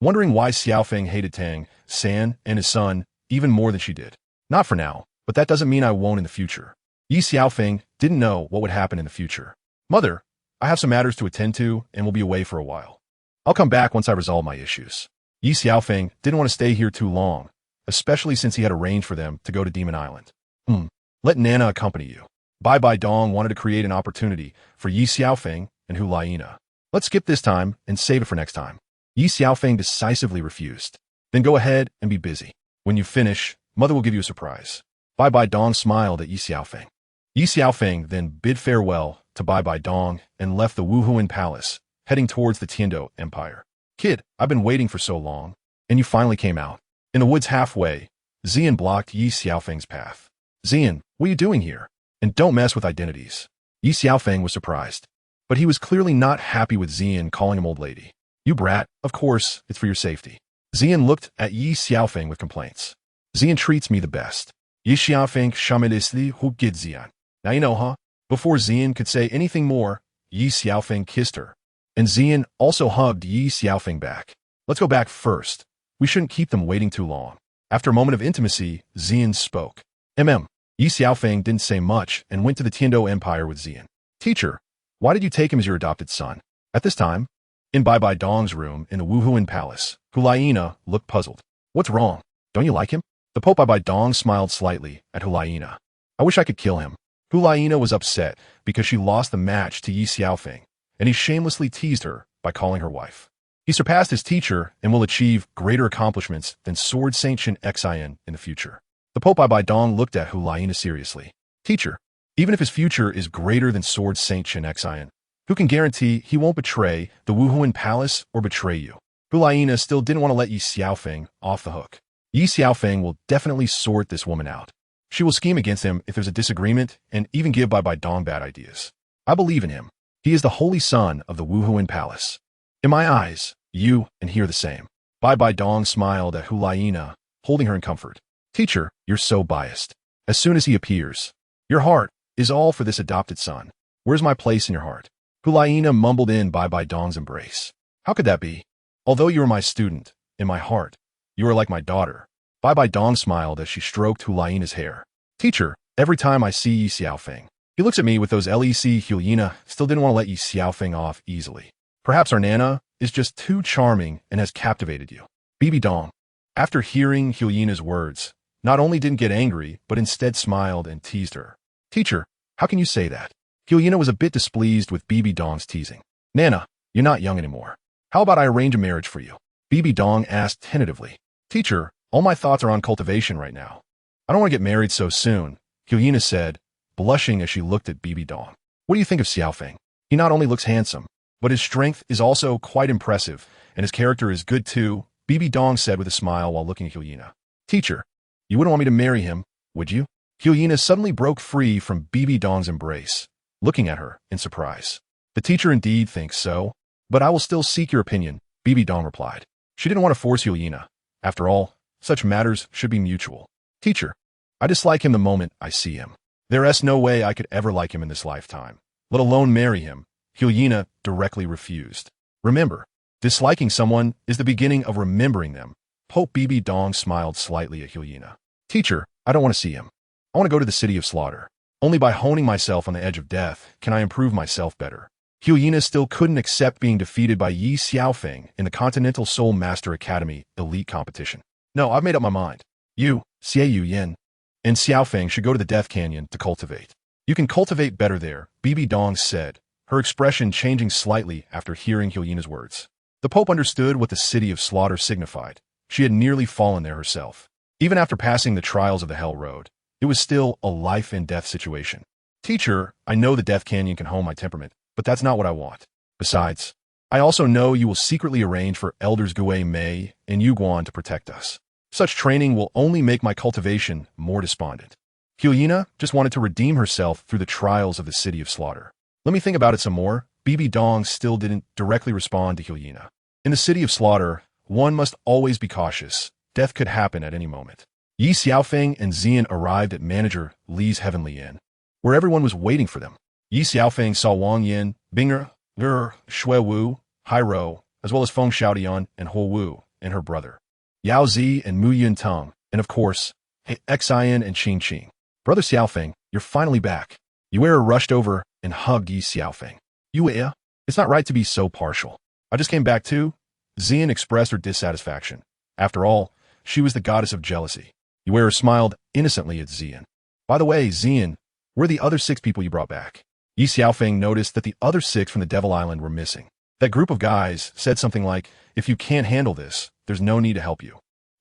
wondering why Xiaofeng hated Tang San and his son even more than she did. Not for now, but that doesn't mean I won't in the future. Ye Xiaofeng didn't know what would happen in the future. Mother, I have some matters to attend to and will be away for a while. I'll come back once I resolve my issues. Ye Xiaofeng didn't want to stay here too long, especially since he had arranged for them to go to Demon Island. Let Nana accompany you. Bibidong wanted to create an opportunity for Ye Xiaofeng and Hulaina. Let's skip this time and save it for next time. Ye Xiaofeng decisively refused. Then go ahead and be busy. When you finish, mother will give you a surprise. Bibidong smiled at Ye Xiaofeng. Ye Xiaofeng then bid farewell to Bibidong and left the Wuhuan Palace, heading towards the Tianji Empire. Kid, I've been waiting for so long, and you finally came out. In the woods halfway, Xian blocked Ye Xiaofeng's path. Xian, what are you doing here? And don't mess with identities. Ye Xiaofeng was surprised, but he was clearly not happy with Xian calling him old lady. You brat, of course, it's for your safety. Xian looked at Ye Xiaofeng with complaints. Xian treats me the best. Ye Xiaofeng shamedisli hu gid Xian. Now you know, huh? Before Xian could say anything more, Ye Xiaofeng kissed her. And Xian also hugged Ye Xiaofeng back. Let's go back first. We shouldn't keep them waiting too long. After a moment of intimacy, Xian spoke. Ye Xiaofeng didn't say much and went to the Tianji Empire with Xian. Teacher, why did you take him as your adopted son? At this time, in Bibidong's room in the Wuhuan Palace, Hulaina looked puzzled. What's wrong? Don't you like him? The Pope Bibidong smiled slightly at Hulaina. I wish I could kill him. Hulaina was upset because she lost the match to Ye Xiaofeng, and he shamelessly teased her by calling her wife. He surpassed his teacher and will achieve greater accomplishments than souls.Sword in the future. The Pope Bibidong looked at Hulaina seriously. Teacher, even if his future is greater than souls.Sword, who can guarantee he won't betray the Wuhuan Palace or betray you? Hulaina still didn't want to let Ye Xiaofeng off the hook. Ye Xiaofeng will definitely sort this woman out. She will scheme against him if there's a disagreement and even give Bibidong bad ideas. I believe in him. He is the holy son of the Wuhuan Palace. In my eyes, you and he are the same. Bibidong smiled at Hulaina, holding her in comfort. Teacher, you're so biased. As soon as he appears, your heart is all for this adopted son. Where's my place in your heart? Hulaina mumbled in Bibidong's embrace. How could that be? Although you are my student, in my heart. You are like my daughter. Bibidong smiled as she stroked Huliana's hair. Teacher, every time I see Ye Xiaofeng, he looks at me with those LEC. Huliana still didn't want to let Ye Xiaofeng off easily. Perhaps our Nana is just too charming and has captivated you. Bibidong, after hearing Huliana's words, not only didn't get angry, but instead smiled and teased her. Teacher, how can you say that? Huliana was a bit displeased with Bibidong's teasing. Nana, you're not young anymore. How about I arrange a marriage for you? Bibidong asked tentatively. Teacher, all my thoughts are on cultivation right now. I don't want to get married so soon, Huliana said, blushing as she looked at Bibidong. What do you think of Xiaofeng? He not only looks handsome, but his strength is also quite impressive, and his character is good too, Bibidong said with a smile while looking at Huliana. Teacher, you wouldn't want me to marry him, would you? Huliana suddenly broke free from Bibidong's embrace, looking at her in surprise. The teacher indeed thinks so, but I will still seek your opinion, Bibidong replied. She didn't want to force Huliana. After all, such matters should be mutual. Teacher, I dislike him the moment I see him. There's no way I could ever like him in this lifetime, let alone marry him, Huliana directly refused. Remember, disliking someone is the beginning of remembering them. Pope Bibidong smiled slightly at Huliana. Teacher, I don't want to see him. I want to go to the city of slaughter. Only by honing myself on the edge of death can I improve myself better. Huliana still couldn't accept being defeated by Ye Xiaofeng in the Continental Soul Master Academy elite competition. No, I've made up my mind. You, Xiaoyu Yin, and Xiaofeng should go to the Death Canyon to cultivate. You can cultivate better there, Bibidong said, her expression changing slightly after hearing Huliana's words. The Pope understood what the city of slaughter signified. She had nearly fallen there herself. Even after passing the trials of the Hell Road, it was still a life-and-death situation. Teacher, I know the Death Canyon can hone my temperament, but that's not what I want. Besides, I also know you will secretly arrange for Elders Gui Mei and Yuguan to protect us. Such training will only make my cultivation more despondent. Huliana just wanted to redeem herself through the trials of the city of slaughter. Let me think about it some more. Bibidong still didn't directly respond to Huliana. In the city of slaughter, one must always be cautious. Death could happen at any moment. Ye Xiaofeng and Xian arrived at Manager Li's Heavenly Inn, where everyone was waiting for them. Ye Xiaofeng saw Wang Yin, Binger, Shui Wu, Hairo, as well as Feng Xiaodian and Ho Wu and her brother, Yao Zi and Mu Yun Tong, and of course, Xian and Qing Qing. Brother Xiaofeng, you're finally back. Yue rushed over and hugged Ye Xiaofeng. Yue, it's not right to be so partial. I just came back too. Xian expressed her dissatisfaction. After all, she was the goddess of jealousy. Yue smiled innocently at Xian. By the way, Xian, where are the other 6 people you brought back? Ye Xiaofeng noticed that the other 6 from the Devil Island were missing. That group of guys said something like, if you can't handle this, there's no need to help you.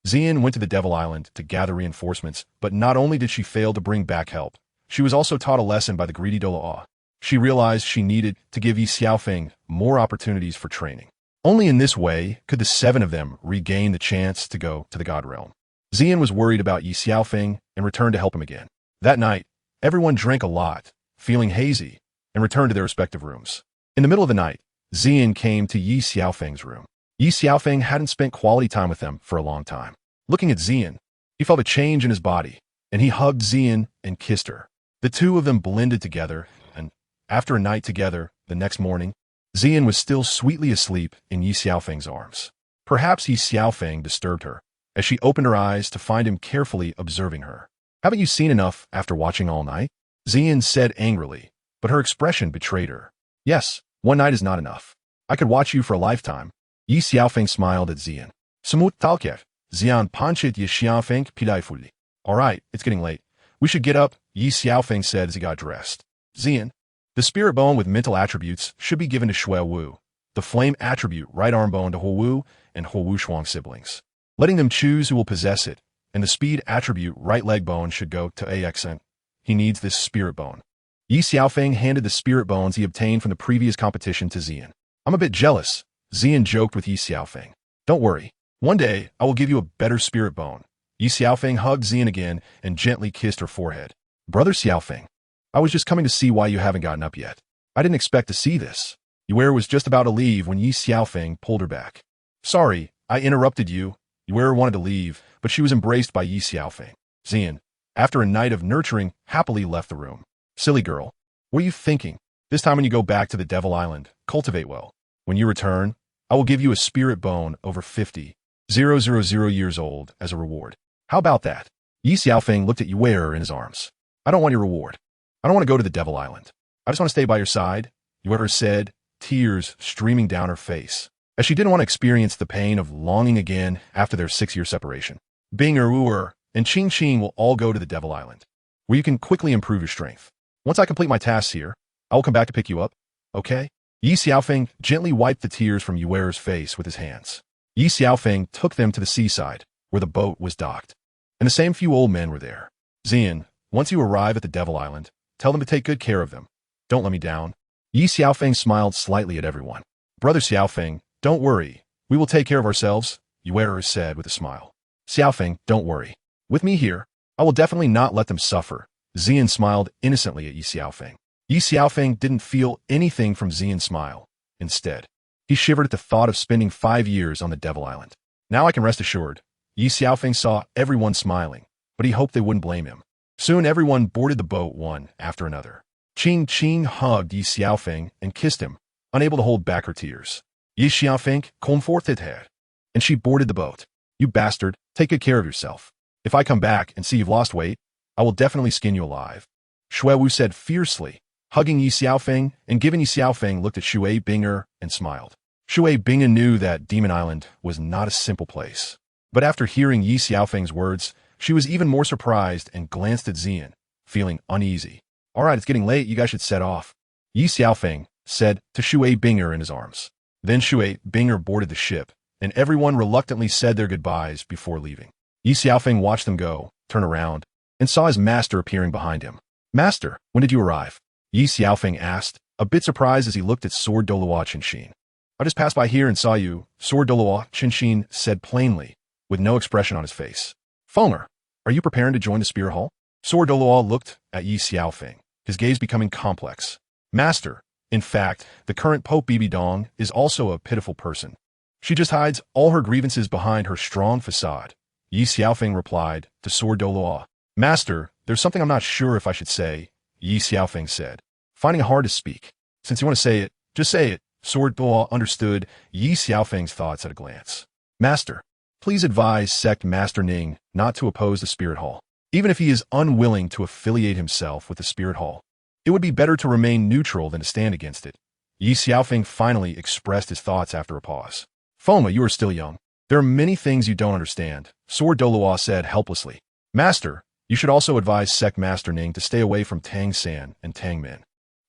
Xian went to the Devil Island to gather reinforcements, but not only did she fail to bring back help, she was also taught a lesson by the greedy Douluo. She realized she needed to give Ye Xiaofeng more opportunities for training. Only in this way could the 7 of them regain the chance to go to the God Realm. Xian was worried about Ye Xiaofeng and returned to help him again. That night, everyone drank a lot, feeling hazy, and returned to their respective rooms. In the middle of the night, Xian came to Ye Xiaofeng's room. Ye Xiaofeng hadn't spent quality time with them for a long time. Looking at Xian, he felt a change in his body, and he hugged Xian and kissed her. The two of them blended together, and after a night together, the next morning, Xian was still sweetly asleep in Ye Xiaofeng's arms. Perhaps Ye Xiaofeng disturbed her, as she opened her eyes to find him carefully observing her. Haven't you seen enough after watching all night? Xian said angrily, but her expression betrayed her. Yes, one night is not enough. I could watch you for a lifetime. Ye Xiaofeng smiled at Xian. Samut talket, Xian panchit Ye Xiaofeng pidaifuli. All right, it's getting late. We should get up, Ye Xiaofeng said as he got dressed. Xian, the spirit bone with mental attributes should be given to Shui Wu, the flame attribute right arm bone to Ho Wu and Ho Wu Shuang siblings, letting them choose who will possess it, and the speed attribute right leg bone should go to awaken. He needs this spirit bone. Ye Xiaofeng handed the spirit bones he obtained from the previous competition to Xian. I'm a bit jealous, Xian joked with Ye Xiaofeng. Don't worry, one day I will give you a better spirit bone. Ye Xiaofeng hugged Xian again and gently kissed her forehead. Brother Xiaofeng, I was just coming to see why you haven't gotten up yet. I didn't expect to see this. Yue was just about to leave when Ye Xiaofeng pulled her back. Sorry, I interrupted you. Yue wanted to leave, but she was embraced by Ye Xiaofeng. Xian, after a night of nurturing, happily left the room. Silly girl, what are you thinking? This time when you go back to the Devil Island, cultivate well. When you return, I will give you a spirit bone over 50. 000 years old as a reward. How about that? Ye Xiaofeng looked at Ye in his arms. I don't want your reward. I don't want to go to the Devil Island. I just want to stay by your side, Ye said, tears streaming down her face, as she didn't want to experience the pain of longing again after their 6-year separation. Bing and Qing will all go to the Devil Island, where you can quickly improve your strength. Once I complete my tasks here, I will come back to pick you up, okay? Ye Xiaofeng gently wiped the tears from Ye's face with his hands. Ye Xiaofeng took them to the seaside, where the boat was docked, and the same few old men were there. Xian, once you arrive at the Devil Island, tell them to take good care of them. Don't let me down. Ye Xiaofeng smiled slightly at everyone. Brother Xiaofeng, don't worry. We will take care of ourselves, Ye said with a smile. Xiaofeng, don't worry. With me here, I will definitely not let them suffer. Xian smiled innocently at Ye Xiaofeng. Ye Xiaofeng didn't feel anything from Xian's smile. Instead, he shivered at the thought of spending 5 years on the Devil Island. Now I can rest assured. Ye Xiaofeng saw everyone smiling, but he hoped they wouldn't blame him. Soon everyone boarded the boat one after another. Qing hugged Ye Xiaofeng and kissed him, unable to hold back her tears. Ye Xiaofeng comforted her, and she boarded the boat. You bastard, take good care of yourself. If I come back and see you've lost weight, I will definitely skin you alive. Shuewu said fiercely, hugging Ye Xiaofeng, and giving Ye Xiaofeng looked at Shui Binger and smiled. Shui Binger knew that Demon Island was not a simple place. But after hearing Ye Xiaofeng's words, she was even more surprised and glanced at Xian, feeling uneasy. All right, it's getting late, you guys should set off, Ye Xiaofeng said to Shui Binger in his arms. Then Shui Binger boarded the ship, and everyone reluctantly said their goodbyes before leaving. Ye Xiaofeng watched them go, turn around, and saw his master appearing behind him. Master, when did you arrive? Ye Xiaofeng asked, a bit surprised as he looked at Sword Douluo Continent. I just passed by here and saw you, Sword Douluo Continent said plainly, with no expression on his face. Fenger, are you preparing to join the Spirit Hall? Sword Douluo looked at Ye Xiaofeng, his gaze becoming complex. Master, in fact, the current Pope Bibidong is also a pitiful person. She just hides all her grievances behind her strong facade. Ye Xiaofeng replied to Sword Douluo. Master, there's something I'm not sure if I should say, Ye Xiaofeng said, finding it hard to speak. Since you want to say it, just say it. Sword Douluo understood Ye Xiaofeng's thoughts at a glance. Master, please advise Sect Master Ning not to oppose the Spirit Hall. Even if he is unwilling to affiliate himself with the Spirit Hall, it would be better to remain neutral than to stand against it. Ye Xiaofeng finally expressed his thoughts after a pause. Foma, you are still young. There are many things you don't understand, Sword Douluo said helplessly. Master, you should also advise Sect Master Ning to stay away from Tang San and Tang Min.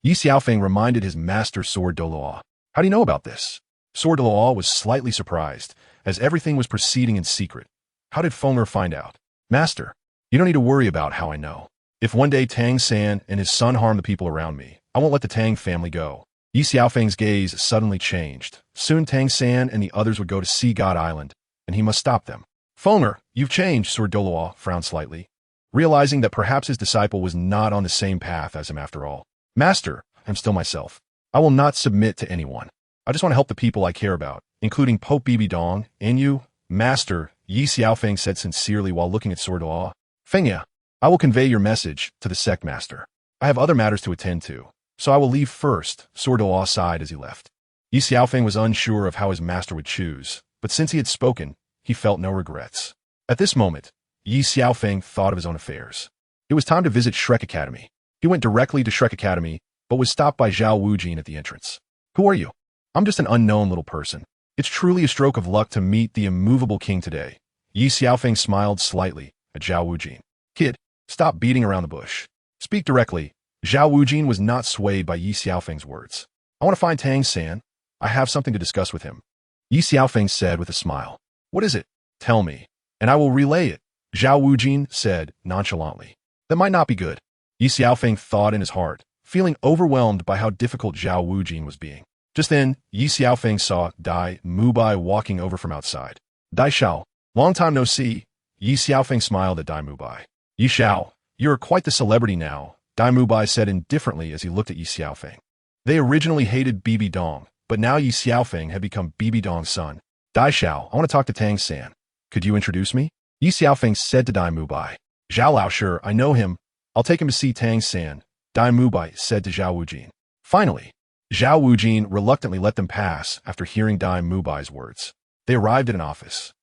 Ye Xiaofeng reminded his master Sword Douluo. How do you know about this? Sword Douluo was slightly surprised, as everything was proceeding in secret. How did Fenger find out? Master, you don't need to worry about how I know. If one day Tang San and his son harm the people around me, I won't let the Tang family go. Ye Xiaofeng's gaze suddenly changed. Soon Tang San and the others would go to see God Island, and he must stop them. Fenger, you've changed, Sword Douluo frowned slightly, realizing that perhaps his disciple was not on the same path as him after all. Master, I'm still myself. I will not submit to anyone. I just want to help the people I care about, including Pope Bibidong and you. Master, Ye Xiaofeng said sincerely while looking at Sword Douluo. Fengya, I will convey your message to the sect master. I have other matters to attend to, so I will leave first, Sword Douluo sighed as he left. Ye Xiaofeng was unsure of how his master would choose, but since he had spoken, he felt no regrets. At this moment, Ye Xiaofeng thought of his own affairs. It was time to visit Shrek Academy. He went directly to Shrek Academy, but was stopped by Zhao Wujin at the entrance. Who are you? I'm just an unknown little person. It's truly a stroke of luck to meet the immovable king today. Ye Xiaofeng smiled slightly at Zhao Wujin. Kid, stop beating around the bush. Speak directly. Zhao Wujin was not swayed by Ye Xiaofeng's words. I want to find Tang San. I have something to discuss with him. Ye Xiaofeng said with a smile. What is it? Tell me, and I will relay it, Zhao Wujin said nonchalantly. That might not be good. Ye Xiaofeng thought in his heart, feeling overwhelmed by how difficult Zhao Wujin was being. Just then, Ye Xiaofeng saw Dai Mubai walking over from outside. Dai Xiao, long time no see. Ye Xiaofeng smiled at Dai Mubai. Ye Xiao, you're quite the celebrity now, Dai Mubai said indifferently as he looked at Ye Xiaofeng. They originally hated Bibidong, but now Ye Xiaofeng had become Bibidong's son. Dai Xiao, I want to talk to Tang San. Could you introduce me? Ye Xiaofeng said to Dai Mubai. Zhao Lao, sure, I know him. I'll take him to see Tang San, Dai Mubai said to Zhao Wujin. Finally, Zhao Wujin reluctantly let them pass after hearing Dai Mubai's words. They arrived at an office.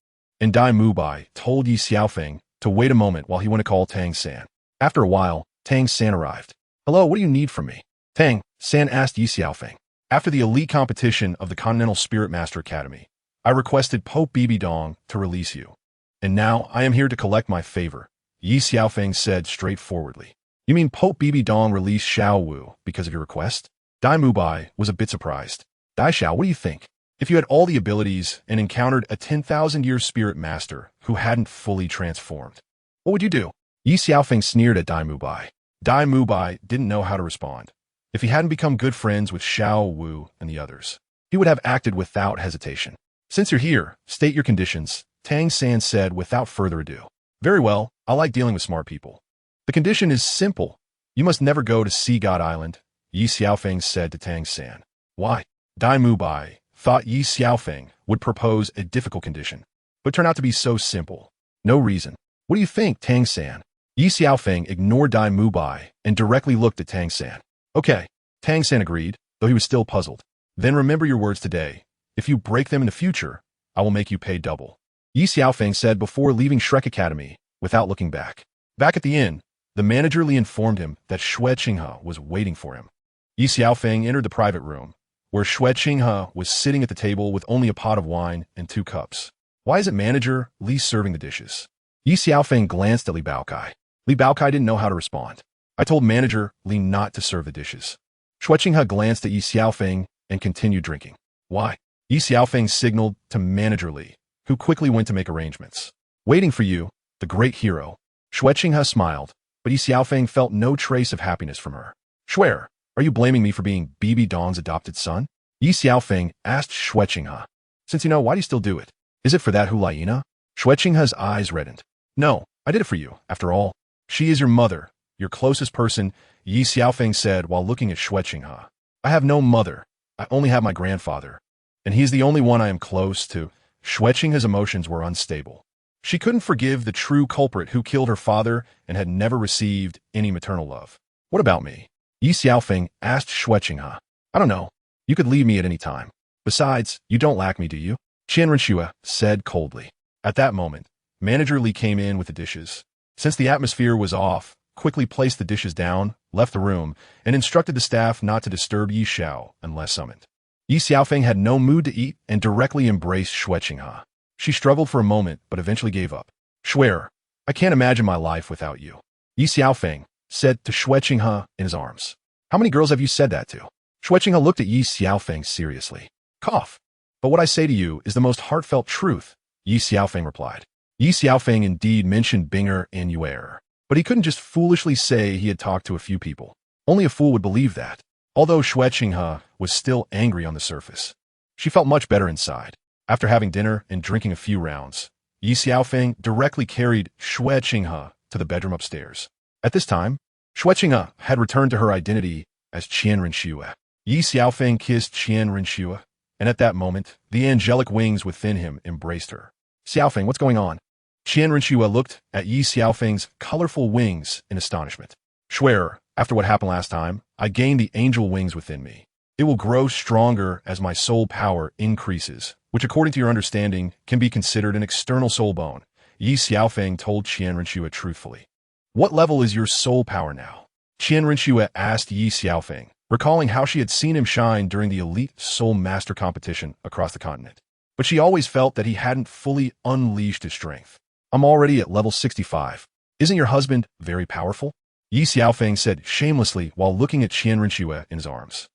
and Dai Mubai told Ye Xiaofeng to wait a moment while he went to call Tang San. After a while, Tang San arrived. "Hello, what do you need from me?" Tang San asked Ye Xiaofeng. "After the elite competition of the Continental Spirit Master Academy, I requested Pope Bibidong to release you. And now I am here to collect my favor," Ye Xiaofeng said straightforwardly. "You mean Pope Bibidong released Xiao Wu because of your request?" Dai Mubai was a bit surprised. "Dai Xiao, what do you think? If you had all the abilities and encountered a 10,000-year spirit master who hadn't fully transformed, what would you do?" Ye Xiaofeng sneered at Dai Mubai. Dai Mubai didn't know how to respond. If he hadn't become good friends with Xiao Wu and the others, he would have acted without hesitation. "Since you're here, state your conditions," Tang San said without further ado. "Very well, I like dealing with smart people. The condition is simple. You must never go to Sea God Island," Ye Xiaofeng said to Tang San. "Why?" Dai Mubai thought Ye Xiaofeng would propose a difficult condition, but turned out to be so simple. "No reason. What do you think, Tang San?" Ye Xiaofeng ignored Dai Mubai and directly looked at Tang San. "Okay," Tang San agreed, though he was still puzzled. "Then remember your words today. If you break them in the future, I will make you pay double," Ye Xiaofeng said before leaving Shrek Academy without looking back. Back at the inn, the manager informed him that Xue Qinghe was waiting for him. Ye Xiaofeng entered the private room, where Xue Qinghe was sitting at the table with only a pot of wine and 2 cups. "Why isn't manager Li serving the dishes?" Ye Xiaofeng glanced at Li Baokai. Li Baokai didn't know how to respond. "I told manager Li not to serve the dishes." Xue Qinghe glanced at Ye Xiaofeng and continued drinking. "Why?" Ye Xiaofeng signaled to manager Li, who quickly went to make arrangements. "Waiting for you, the great hero." Xue Qinghe smiled, but Ye Xiaofeng felt no trace of happiness from her. "Xue, are you blaming me for being Bibidong's adopted son?" Ye Xiaofeng asked Xue Qinghe. "Since you know, why do you still do it? Is it for that Hulaina?" Xue Qinghe's eyes reddened. "No, I did it for you, after all. She is your mother, your closest person," Ye Xiaofeng said while looking at Xue Qinghe. "I have no mother. I only have my grandfather, and he is the only one I am close to." Xue Qinghe's emotions were unstable. She couldn't forgive the true culprit who killed her father and had never received any maternal love. "What about me?" Ye Xiaofeng asked Xue Qinghe. "I don't know. You could leave me at any time. Besides, you don't lack me, do you?" Qianrenxue said coldly. At that moment, manager Li came in with the dishes. Since the atmosphere was off, quickly placed the dishes down, left the room, and instructed the staff not to disturb Ye Xiao unless summoned. Ye Xiaofeng had no mood to eat and directly embraced Xue Qinghe. She struggled for a moment, but eventually gave up. "Xue, I can't imagine my life without you," Ye Xiaofeng said to Xue Qinghe in his arms. "How many girls have you said that to?" Xue Qinghe looked at Ye Xiaofeng seriously. "Cough. But what I say to you is the most heartfelt truth," Ye Xiaofeng replied. Ye Xiaofeng indeed mentioned Binger and Yuer, but he couldn't just foolishly say he had talked to a few people. Only a fool would believe that. Although Xue Qinghe was still angry on the surface, she felt much better inside. After having dinner and drinking a few rounds, Ye Xiaofeng directly carried Xue Qinghe to the bedroom upstairs. At this time, Xue Qinghe had returned to her identity as Qianrenxue. Ye Xiaofeng kissed Qianrenxue, and at that moment, the angelic wings within him embraced her. "Xiaofeng, what's going on?" Qianrenxue looked at Ye Xiaofeng's colorful wings in astonishment. "Xue, after what happened last time, I gained the angel wings within me. It will grow stronger as my soul power increases, which according to your understanding can be considered an external soul bone," Ye Xiaofeng told Qianrenxue truthfully. "What level is your soul power now?" Qianrenxue asked Ye Xiaofeng, recalling how she had seen him shine during the elite soul master competition across the continent. But she always felt that he hadn't fully unleashed his strength. "I'm already at level 65. Isn't your husband very powerful?" Ye Xiaofeng said shamelessly while looking at Qianrenxue in his arms.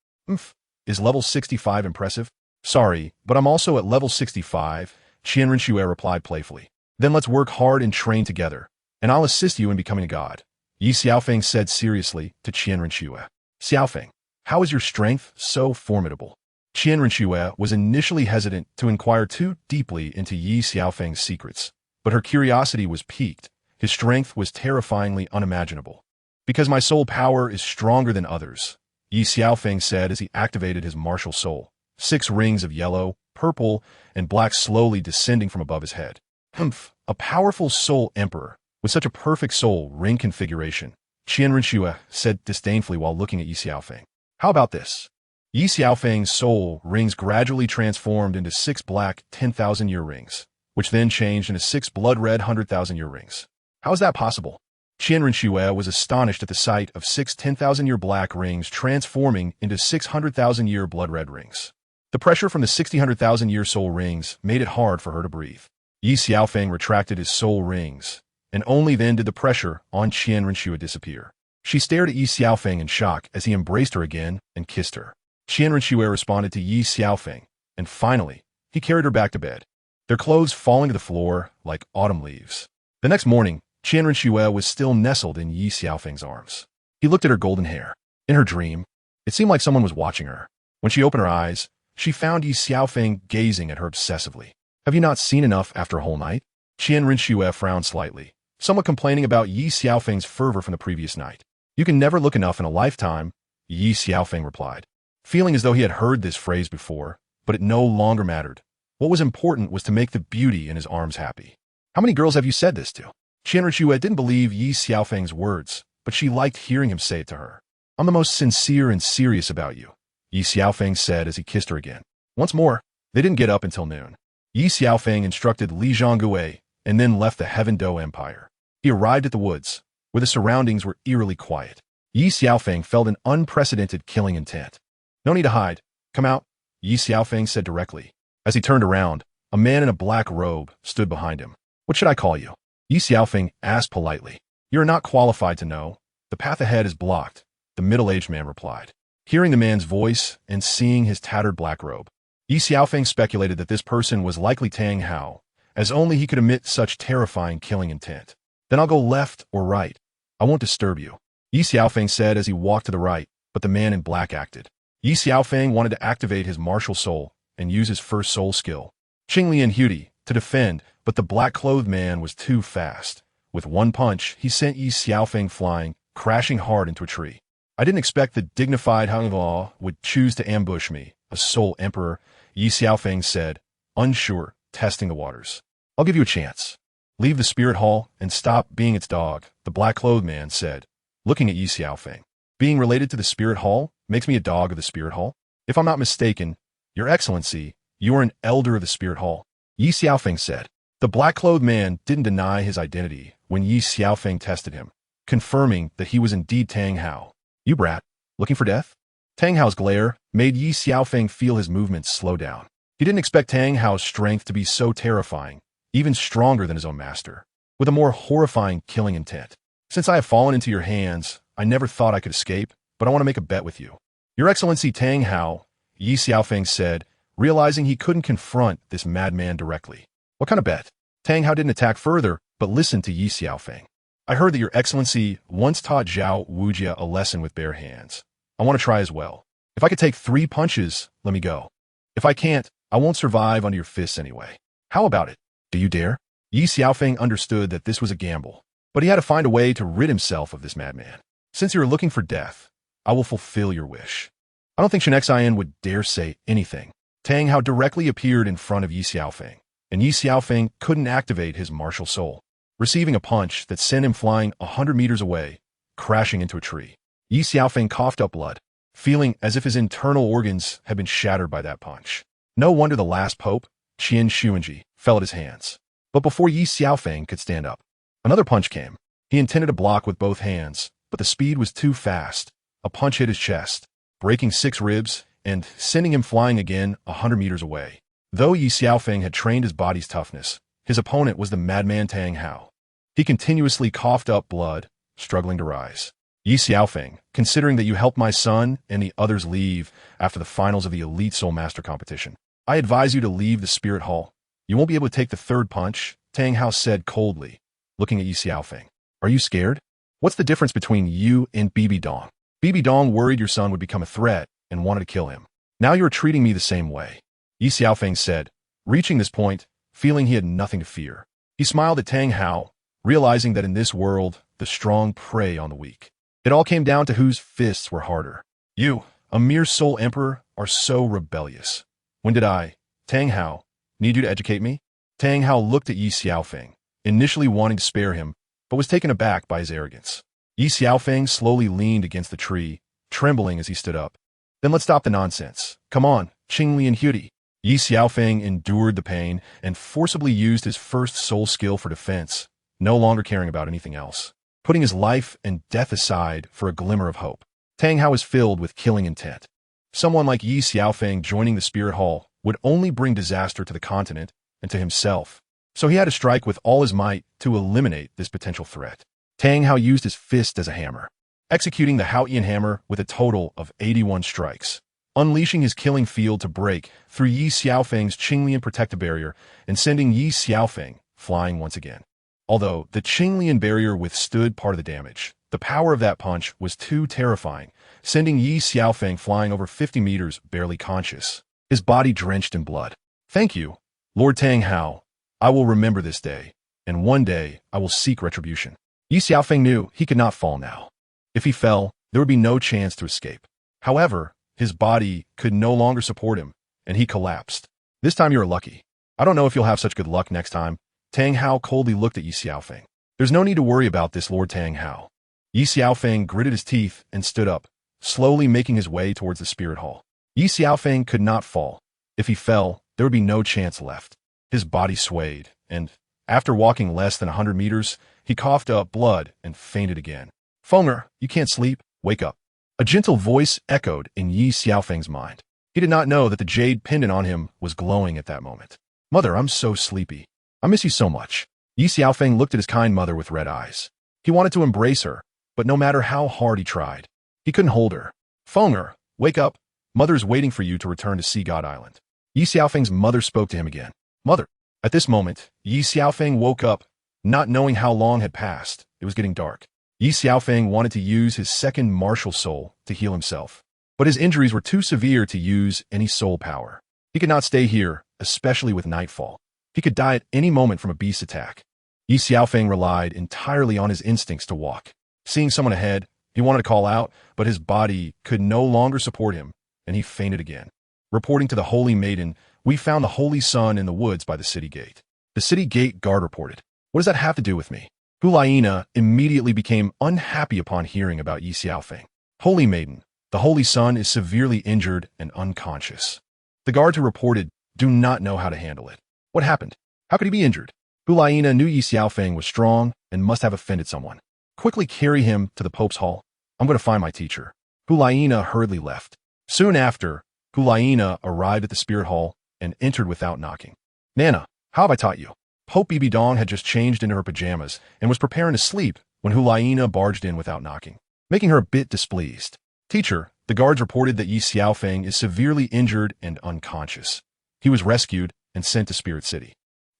Is level 65 impressive?" "Sorry, but I'm also at level 65, Qianrenxue replied playfully. "Then let's work hard and train together, and I'll assist you in becoming a god," Ye Xiaofeng said seriously to Qianrenxue. "Xiaofeng, how is your strength so formidable?" Qianrenxue was initially hesitant to inquire too deeply into Ye Xiaofeng's secrets, but her curiosity was piqued. His strength was terrifyingly unimaginable. "Because my soul power is stronger than others," Ye Xiaofeng said as he activated his martial soul. 6 rings of yellow, purple, and black slowly descending from above his head. A powerful soul emperor, with such a perfect soul ring configuration," Qianrenxue said disdainfully while looking at Ye Xiaofeng. "How about this?" Ye Xiaofeng's soul rings gradually transformed into 6 black 10,000-year rings, which then changed into 6 blood-red 100,000-year rings. How is that possible? Qian Rinxue was astonished at the sight of 6 10,000-year black rings transforming into 600,000-year blood-red rings. The pressure from the 100,000-year soul rings made it hard for her to breathe. Ye Xiaofeng retracted his soul rings, and only then did the pressure on Qian Rinxue disappear. She stared at Ye Xiaofeng in shock as he embraced her again and kissed her. Qian Rinxue responded to Ye Xiaofeng, and finally, he carried her back to bed, their clothes falling to the floor like autumn leaves. The next morning, Qian Rinxue was still nestled in Ye Xiaofeng's arms. He looked at her golden hair. In her dream, it seemed like someone was watching her. When she opened her eyes, she found Ye Xiaofeng gazing at her obsessively. Have you not seen enough after a whole night? Qian Rinxue frowned slightly, somewhat complaining about Ye Xiaofeng's fervor from the previous night. You can never look enough in a lifetime, Ye Xiaofeng replied, feeling as though he had heard this phrase before, but it no longer mattered. What was important was to make the beauty in his arms happy. How many girls have you said this to? Qian Rinxue didn't believe Ye Xiaofeng's words, but she liked hearing him say it to her. I'm the most sincere and serious about you, Ye Xiaofeng said as he kissed her again. Once more, they didn't get up until noon. Ye Xiaofeng instructed Li Zhonggue and then left the Heaven Do Empire. He arrived at the woods, where the surroundings were eerily quiet. Ye Xiaofeng felt an unprecedented killing intent. No need to hide. Come out, Ye Xiaofeng said directly. As he turned around, a man in a black robe stood behind him. What should I call you? Ye Xiaofeng asked politely. You are not qualified to know. The path ahead is blocked, the middle-aged man replied. Hearing the man's voice and seeing his tattered black robe, Ye Xiaofeng speculated that this person was likely Tang Hao, as only he could emit such terrifying killing intent. Then I'll go left or right. I won't disturb you, Ye Xiaofeng said as he walked to the right, but the man in black acted. Ye Xiaofeng wanted to activate his martial soul and use his first soul skill, Qinglian Huti, to defend, but the black-clothed man was too fast. With one punch, he sent Ye Xiaofeng flying, crashing hard into a tree. I didn't expect the dignified Hang Law would choose to ambush me, a soul emperor, Ye Xiaofeng said, unsure, testing the waters. I'll give you a chance. Leave the spirit hall and stop being its dog, the black-clothed man said, looking at Ye Xiaofeng. Being related to the spirit hall makes me a dog of the spirit hall? If I'm not mistaken, Your Excellency, you are an elder of the spirit hall, Ye Xiaofeng said. The black-clothed man didn't deny his identity when Ye Xiaofeng tested him, confirming that he was indeed Tang Hao. You brat, looking for death? Tang Hao's glare made Ye Xiaofeng feel his movements slow down. He didn't expect Tang Hao's strength to be so terrifying, even stronger than his own master, with a more horrifying killing intent. Since I have fallen into your hands, I never thought I could escape, but I want to make a bet with you. Your Excellency Tang Hao, Ye Xiaofeng said, realizing he couldn't confront this madman directly. What kind of bet? Tang Hao didn't attack further, but listened to Ye Xiaofeng. I heard that your Excellency once taught Zhao Wujia a lesson with bare hands. I want to try as well. If I could take 3 punches, let me go. If I can't, I won't survive under your fists anyway. How about it? Do you dare? Ye Xiaofeng understood that this was a gamble, but he had to find a way to rid himself of this madman. Since you are looking for death, I will fulfill your wish. I don't think Shenxian would dare say anything. Tang Hao directly appeared in front of Ye Xiaofeng, and Ye Xiaofeng couldn't activate his martial soul, receiving a punch that sent him flying 100 meters away, crashing into a tree. Ye Xiaofeng coughed up blood, feeling as if his internal organs had been shattered by that punch. No wonder the last pope, Qian Xuanji, fell at his hands. But before Ye Xiaofeng could stand up, another punch came. He intended to block with both hands, but the speed was too fast. A punch hit his chest, breaking 6 ribs and sending him flying again 100 meters away. Though Ye Xiaofeng had trained his body's toughness, his opponent was the madman Tang Hao. He continuously coughed up blood, struggling to rise. Ye Xiaofeng, considering that you helped my son and the others leave after the finals of the Elite Soul Master competition, I advise you to leave the Spirit Hall. You won't be able to take the 3rd punch, Tang Hao said coldly, looking at Ye Xiaofeng. Are you scared? What's the difference between you and Bibidong? Bibidong worried your son would become a threat and wanted to kill him. Now you are treating me the same way, Ye Xiaofeng said, reaching this point, feeling he had nothing to fear. He smiled at Tang Hao, realizing that in this world, the strong prey on the weak. It all came down to whose fists were harder. You, a mere soul emperor, are so rebellious. When did I, Tang Hao, need you to educate me? Tang Hao looked at Ye Xiaofeng, initially wanting to spare him, but was taken aback by his arrogance. Ye Xiaofeng slowly leaned against the tree, trembling as he stood up. Then let's stop the nonsense. Come on, Qinglian Huti. Ye Xiaofeng endured the pain and forcibly used his first soul skill for defense, no longer caring about anything else, putting his life and death aside for a glimmer of hope. Tang Hao is filled with killing intent. Someone like Ye Xiaofeng joining the Spirit Hall would only bring disaster to the continent and to himself, so he had to strike with all his might to eliminate this potential threat. Tang Hao used his fist as a hammer, executing the Haotian hammer with a total of 81 strikes, unleashing his killing field to break through Ye Xiaofeng's Qinglian protective barrier and sending Ye Xiaofeng flying once again. Although the Qinglian barrier withstood part of the damage, the power of that punch was too terrifying, sending Ye Xiaofeng flying over 50 meters, barely conscious, his body drenched in blood. Thank you, Lord Tang Hao. I will remember this day, and one day I will seek retribution. Ye Xiaofeng knew he could not fall now. If he fell, there would be no chance to escape. However, his body could no longer support him, and he collapsed. This time you are lucky. I don't know if you'll have such good luck next time. Tang Hao coldly looked at Ye Xiaofeng. There's no need to worry about this, Lord Tang Hao. Ye Xiaofeng gritted his teeth and stood up, slowly making his way towards the Spirit Hall. Ye Xiaofeng could not fall. If he fell, there would be no chance left. His body swayed, and, after walking less than 100 meters, he coughed up blood and fainted again. Fenger, you can't sleep. Wake up. A gentle voice echoed in Ye Xiaofeng's mind. He did not know that the jade pendant on him was glowing at that moment. Mother, I'm so sleepy. I miss you so much. Ye Xiaofeng looked at his kind mother with red eyes. He wanted to embrace her, but no matter how hard he tried, he couldn't hold her. Fenger, wake up. Mother is waiting for you to return to Sea God Island. Ye Xiaofeng's mother spoke to him again. Mother. At this moment, Ye Xiaofeng woke up, not knowing how long had passed. It was getting dark. Ye Xiaofeng wanted to use his second martial soul to heal himself, but his injuries were too severe to use any soul power. He could not stay here, especially with nightfall. He could die at any moment from a beast attack. Ye Xiaofeng relied entirely on his instincts to walk. Seeing someone ahead, he wanted to call out, but his body could no longer support him, and he fainted again. Reporting to the Holy Maiden, we found the Holy Sun in the woods by the city gate. The city gate guard reported. What does that have to do with me? Hulaina immediately became unhappy upon hearing about Ye Xiaofeng. Holy Maiden, the Holy Sun is severely injured and unconscious. The guards who reported do not know how to handle it. What happened? How could he be injured? Hulaina knew Ye Xiaofeng was strong and must have offended someone. Quickly carry him to the Pope's hall. I'm going to find my teacher. Hulaina hurriedly left. Soon after, Hulaina arrived at the Spirit Hall and entered without knocking. Nana, how have I taught you? Pope Bibidong had just changed into her pajamas and was preparing to sleep when Hulaina barged in without knocking, making her a bit displeased. Teacher, the guards reported that Ye Xiaofeng is severely injured and unconscious. He was rescued and sent to Spirit City.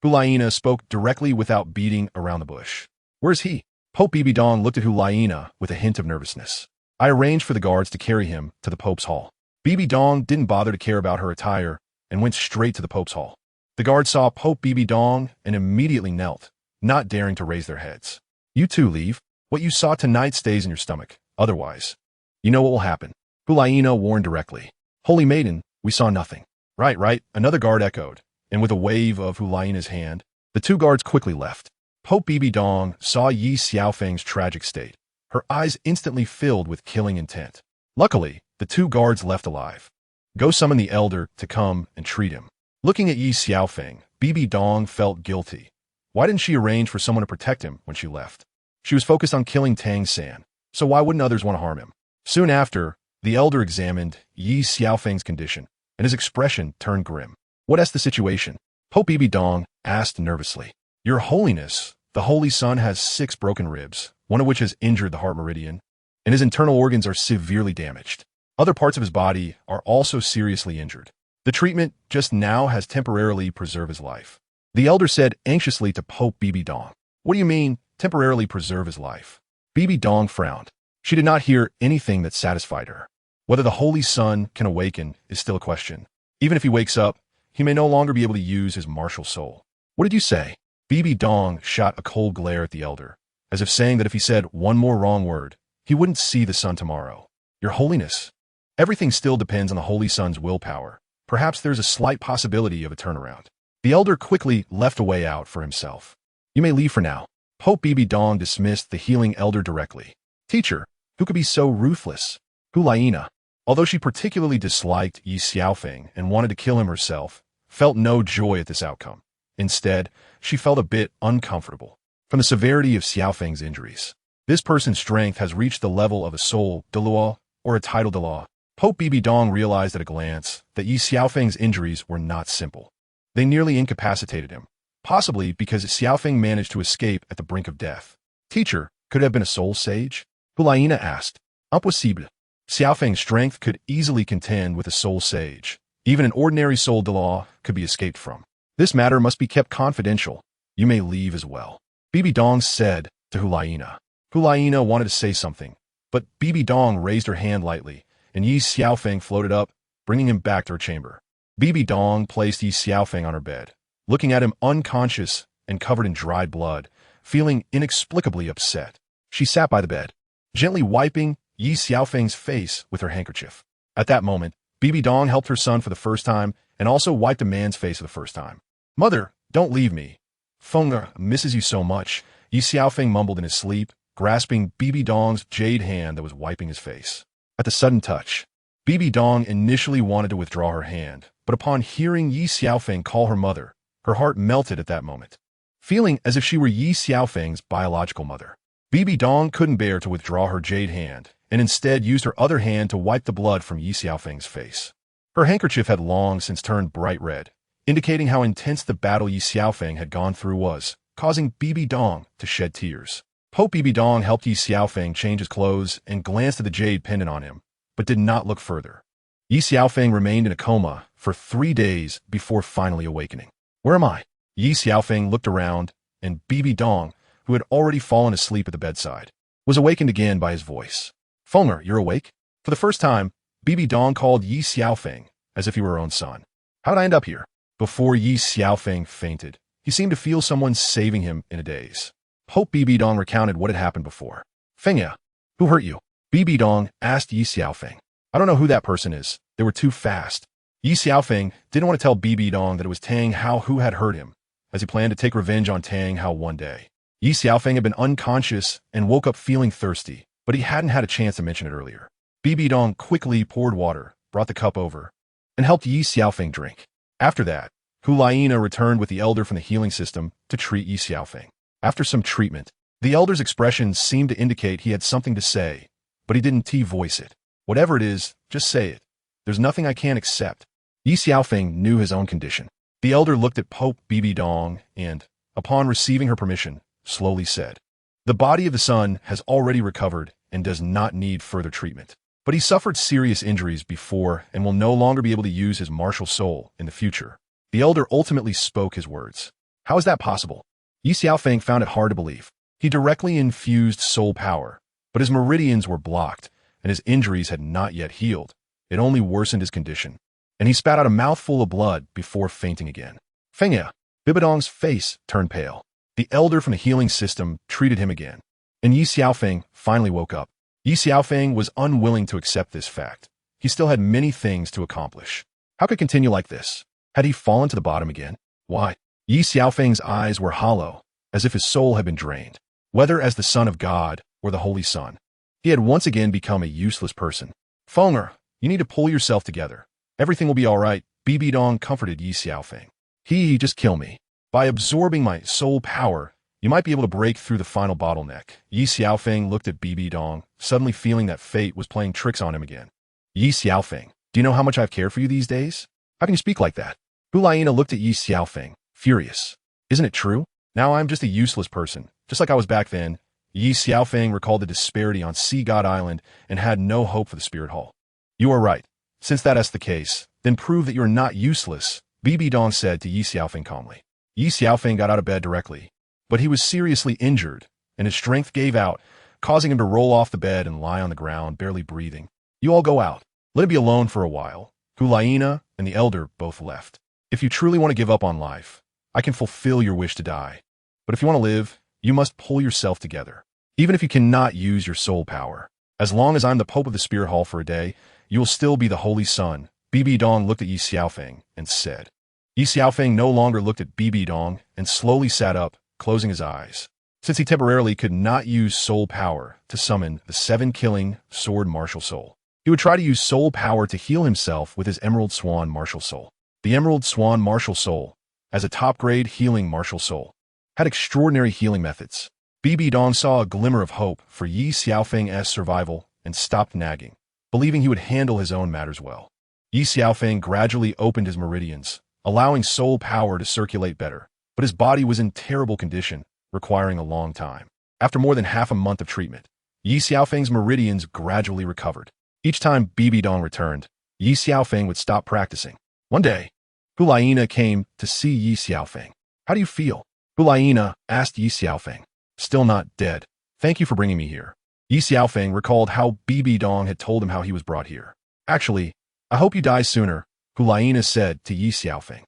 Hulaina spoke directly without beating around the bush. Where's he? Pope Bibidong looked at Hulaina with a hint of nervousness. I arranged for the guards to carry him to the Pope's hall. Bibidong didn't bother to care about her attire and went straight to the Pope's hall. The guards saw Pope Bibidong and immediately knelt, not daring to raise their heads. You too leave. What you saw tonight stays in your stomach. Otherwise, you know what will happen. Hulaina warned directly. Holy Maiden, we saw nothing. Right, another guard echoed, and with a wave of Hulaina's hand, the two guards quickly left. Pope Bibidong saw Ye Xiaofeng's tragic state. Her eyes instantly filled with killing intent. Luckily, the two guards left alive. Go summon the elder to come and treat him. Looking at Ye Xiaofeng, Bibidong felt guilty. Why didn't she arrange for someone to protect him when she left? She was focused on killing Tang San, so why wouldn't others want to harm him? Soon after, the elder examined Ye Xiaofeng's condition, and his expression turned grim. What's the situation? Pope Bibidong asked nervously. Your Holiness, the Holy Sun has 6 broken ribs, one of which has injured the heart meridian, and his internal organs are severely damaged. Other parts of his body are also seriously injured. The treatment just now has temporarily preserved his life. The elder said anxiously to Pope Bibidong. What do you mean, temporarily preserve his life? Bibidong frowned. She did not hear anything that satisfied her. Whether the Holy Sun can awaken is still a question. Even if he wakes up, he may no longer be able to use his martial soul. What did you say? Bibidong shot a cold glare at the elder, as if saying that if he said one more wrong word, he wouldn't see the sun tomorrow. Your Holiness, everything still depends on the Holy Sun's willpower. Perhaps there's a slight possibility of a turnaround. The elder quickly left a way out for himself. You may leave for now. Pope Bibidong dismissed the healing elder directly. Teacher, who could be so ruthless? Hulaina. Although she particularly disliked Ye Xiaofeng and wanted to kill him herself, felt no joy at this outcome. Instead, she felt a bit uncomfortable from the severity of Xiaofeng's injuries. This person's strength has reached the level of a soul-Douluo or a title Douluo. Pope Bibidong realized at a glance that Ye Xiaofeng's injuries were not simple. They nearly incapacitated him, possibly because Xiaofeng managed to escape at the brink of death. Teacher, could it have been a soul sage? Hulaina asked. Impossible. Xiaofeng's strength could easily contend with a soul sage. Even an ordinary soul Douluo could be escaped from. This matter must be kept confidential. You may leave as well. Bibidong said to Hulaina. Hulaina wanted to say something, but Bibidong raised her hand lightly, and Ye Xiaofeng floated up, bringing him back to her chamber. Bibidong placed Ye Xiaofeng on her bed, looking at him unconscious and covered in dried blood, feeling inexplicably upset. She sat by the bed, gently wiping Ye Xiaofeng's face with her handkerchief. At that moment, Bibidong helped her son for the first time and also wiped a man's face for the first time. Mother, don't leave me. Feng misses you so much, Ye Xiaofeng mumbled in his sleep, grasping Bibidong's jade hand that was wiping his face. At the sudden touch, Bibidong initially wanted to withdraw her hand, but upon hearing Ye Xiaofeng call her mother, her heart melted at that moment, feeling as if she were Ye Xiaofeng's biological mother. Bibidong couldn't bear to withdraw her jade hand, and instead used her other hand to wipe the blood from Ye Xiaofeng's face. Her handkerchief had long since turned bright red, indicating how intense the battle Ye Xiaofeng had gone through was, causing Bibidong to shed tears. Pope Bibidong helped Ye Xiaofeng change his clothes and glanced at the jade pendant on him, but did not look further. Ye Xiaofeng remained in a coma for 3 days before finally awakening. Where am I? Ye Xiaofeng looked around, and Bibidong, who had already fallen asleep at the bedside, was awakened again by his voice. Fenger, you're awake? For the first time, Bibidong called Ye Xiaofeng as if he were her own son. How did I end up here? Before Ye Xiaofeng fainted, he seemed to feel someone saving him in a daze. Pope Bibidong recounted what had happened before. Fengya, who hurt you? Bibidong asked Ye Xiaofeng. I don't know who that person is. They were too fast. Ye Xiaofeng didn't want to tell Bibidong that it was Tang Hao who had hurt him, as he planned to take revenge on Tang Hao one day. Ye Xiaofeng had been unconscious and woke up feeling thirsty, but he hadn't had a chance to mention it earlier. Bibidong quickly poured water, brought the cup over, and helped Ye Xiaofeng drink. After that, Hulaina returned with the elder from the healing system to treat Ye Xiaofeng. After some treatment, the elder's expressions seemed to indicate he had something to say, but he didn't voice it. Whatever it is, just say it. There's nothing I can't accept. Ye Xiaofeng knew his own condition. The elder looked at Pope Bibidong and, upon receiving her permission, slowly said, the body of the son has already recovered and does not need further treatment. But he suffered serious injuries before and will no longer be able to use his martial soul in the future. The elder ultimately spoke his words. How is that possible? Ye Xiaofeng found it hard to believe. He directly infused soul power, but his meridians were blocked, and his injuries had not yet healed. It only worsened his condition, and he spat out a mouthful of blood before fainting again. Fengya, Bibidong's face turned pale. The elder from the healing system treated him again, and Ye Xiaofeng finally woke up. Ye Xiaofeng was unwilling to accept this fact. He still had many things to accomplish. How could it continue like this? Had he fallen to the bottom again? Why? Ye Xiaofeng's eyes were hollow, as if his soul had been drained. Whether as the son of God or the Holy Son, he had once again become a useless person. Fenger, you need to pull yourself together. Everything will be all right, Bibidong comforted Ye Xiaofeng. Just kill me. By absorbing my soul power, you might be able to break through the final bottleneck. Ye Xiaofeng looked at Bibidong, suddenly feeling that fate was playing tricks on him again. Ye Xiaofeng, do you know how much I've cared for you these days? How can you speak like that? Hulaina looked at Ye Xiaofeng, furious. Isn't it true? Now I'm just a useless person, just like I was back then. Ye Xiaofeng recalled the disparity on Sea God Island and had no hope for the Spirit Hall. You are right. Since that is the case, then prove that you are not useless, Bibidong said to Ye Xiaofeng calmly. Ye Xiaofeng got out of bed directly, but he was seriously injured, and his strength gave out, causing him to roll off the bed and lie on the ground, barely breathing. You all go out. Let him be alone for a while. Hulaina and the elder both left. If you truly want to give up on life, I can fulfill your wish to die. But if you want to live, you must pull yourself together. Even if you cannot use your soul power. As long as I'm the Pope of the Spirit Hall for a day, you will still be the Holy Son. Bibidong looked at Ye Xiaofeng and said. Ye Xiaofeng no longer looked at Bibidong and slowly sat up, closing his eyes, since he temporarily could not use soul power to summon the 7-killing sword martial soul. He would try to use soul power to heal himself with his Emerald Swan martial soul. The Emerald Swan Martial Soul, as a top-grade healing martial soul, had extraordinary healing methods. Bibidong saw a glimmer of hope for Ye Xiaofeng's survival and stopped nagging, believing he would handle his own matters well. Ye Xiaofeng gradually opened his meridians, allowing soul power to circulate better, but his body was in terrible condition, requiring a long time. After more than half a month of treatment, Ye Xiaofeng's meridians gradually recovered. Each time Bibidong returned, Ye Xiaofeng would stop practicing. One day, Hulayina came to see Ye Xiaofeng. "How do you feel?" Hulayina asked Ye Xiaofeng. "Still not dead. Thank you for bringing me here." Ye Xiaofeng recalled how Bibidong had told him how he was brought here. "Actually, I hope you die sooner," Hulayina said to Ye Xiaofeng.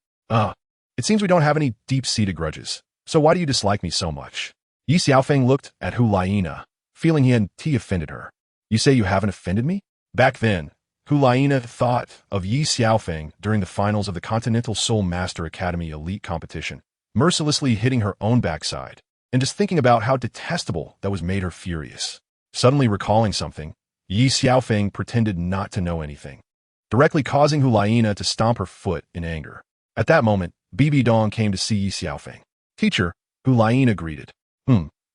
It seems we don't have any deep-seated grudges, so why do you dislike me so much?" Ye Xiaofeng looked at Hulayina, feeling he had offended her. "You say you haven't offended me?" Back then, Hulayina thought of Ye Xiaofeng during the finals of the Continental Soul Master Academy Elite Competition, mercilessly hitting her own backside, and just thinking about how detestable that was made her furious. Suddenly recalling something, Ye Xiaofeng pretended not to know anything, directly causing Hulayina to stomp her foot in anger. At that moment, Bibidong came to see Ye Xiaofeng. "Teacher," Hulayina greeted.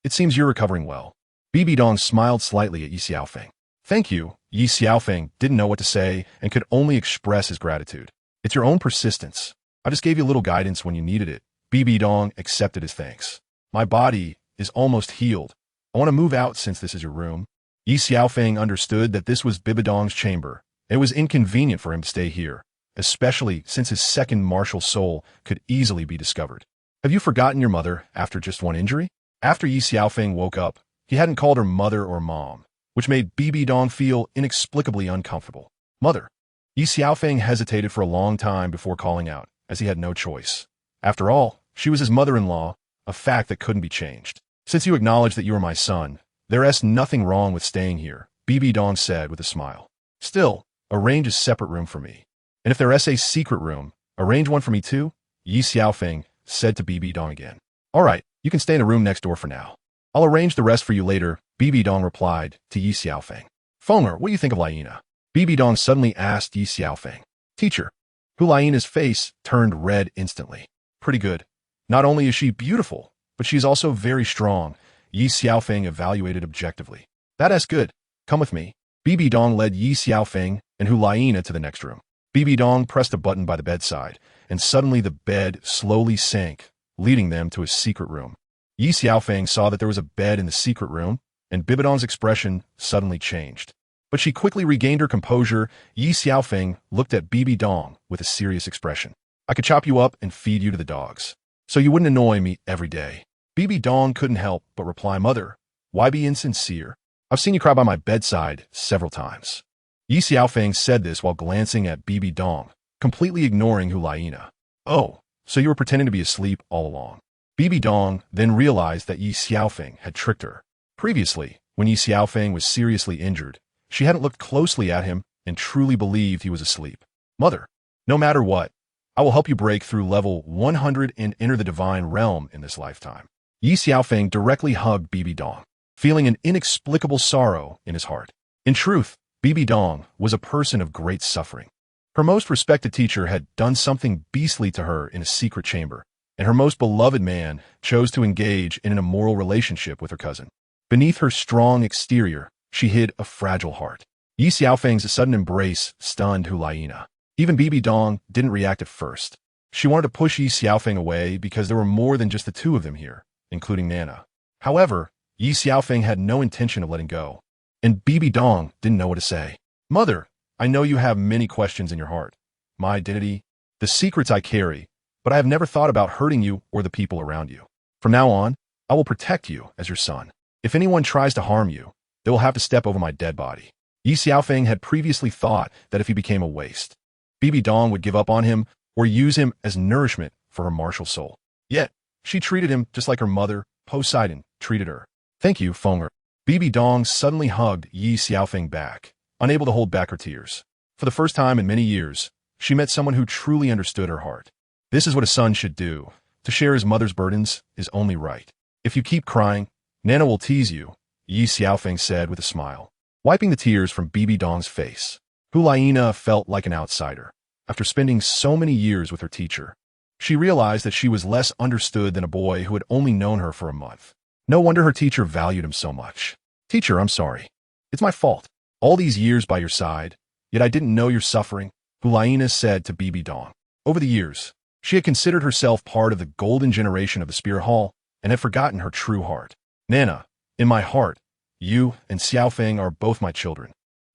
It seems you're recovering well." Bibidong smiled slightly at Ye Xiaofeng. "Thank you." Ye Xiaofeng didn't know what to say and could only express his gratitude. "It's your own persistence. I just gave you a little guidance when you needed it." Bibidong accepted his thanks. "My body is almost healed. I want to move out since this is your room." Ye Xiaofeng understood that this was Bibidong's chamber. It was inconvenient for him to stay here, especially since his second martial soul could easily be discovered. "Have you forgotten your mother after just one injury?" After Ye Xiaofeng woke up, he hadn't called her mother or mom, which made Bibidong feel inexplicably uncomfortable. "Mother." Ye Xiaofeng hesitated for a long time before calling out, as he had no choice. After all, she was his mother-in-law, a fact that couldn't be changed. "Since you acknowledge that you are my son, there's nothing wrong with staying here," Bibidong said with a smile. "Still, arrange a separate room for me. And if there's a secret room, arrange one for me too," Ye Xiaofeng said to Bibidong again. "All right, you can stay in the room next door for now. I'll arrange the rest for you later," Bibidong replied to Ye Xiaofeng. "Fenger, what do you think of Laina?" Bibidong suddenly asked Ye Xiaofeng. "Teacher." Hulayina's face turned red instantly. "Pretty good. Not only is she beautiful, but she's also very strong," Ye Xiaofeng evaluated objectively. "That's good. Come with me." Bibidong led Ye Xiaofeng and Hulayina to the next room. Bibidong pressed a button by the bedside, and suddenly the bed slowly sank, leading them to a secret room. Ye Xiaofeng saw that there was a bed in the secret room, and Bibidong's expression suddenly changed. But she quickly regained her composure. Ye Xiaofeng looked at Bibidong with a serious expression. "I could chop you up and feed you to the dogs, so you wouldn't annoy me every day." Bibidong couldn't help but reply, "Mother, why be insincere? I've seen you cry by my bedside several times." Ye Xiaofeng said this while glancing at Bibidong, completely ignoring Hulayina. "Oh, so you were pretending to be asleep all along." Bibidong then realized that Ye Xiaofeng had tricked her. Previously, when Ye Xiaofeng was seriously injured, she hadn't looked closely at him and truly believed he was asleep. "Mother, no matter what, I will help you break through level 100 and enter the divine realm in this lifetime." Ye Xiaofeng directly hugged Bibidong, feeling an inexplicable sorrow in his heart. In truth, Bibidong was a person of great suffering. Her most respected teacher had done something beastly to her in a secret chamber, and her most beloved man chose to engage in an immoral relationship with her cousin. Beneath her strong exterior, she hid a fragile heart. Ye Xiaofeng's sudden embrace stunned Hulayina. Even Bibidong didn't react at first. She wanted to push Ye Xiaofeng away because there were more than just the two of them here, including Nana. However, Ye Xiaofeng had no intention of letting go, and Bibidong didn't know what to say. "Mother, I know you have many questions in your heart. My identity, the secrets I carry, but I have never thought about hurting you or the people around you. From now on, I will protect you as your son. If anyone tries to harm you, they will have to step over my dead body." Ye Xiaofeng had previously thought that if he became a waste, Bibidong would give up on him or use him as nourishment for her martial soul. Yet, she treated him just like her mother, Poseidon, treated her. "Thank you, Fenger." Bibidong suddenly hugged Ye Xiaofeng back, unable to hold back her tears. For the first time in many years, she met someone who truly understood her heart. This is what a son should do. To share his mother's burdens is only right. "If you keep crying, Nana will tease you," Ye Xiaofeng said with a smile, wiping the tears from Bibidong's face. Hulayina felt like an outsider. after spending so many years with her teacher. She realized that she was less understood than a boy who had only known her for a month. No wonder her teacher valued him so much. Teacher, I'm sorry. It's my fault. All these years by your side, yet I didn't know your suffering, Hulayina said to Bibidong. Over the years, she had considered herself part of the golden generation of the Spirit Hall and had forgotten her true heart. Nana, in my heart, you and Xiaofeng are both my children,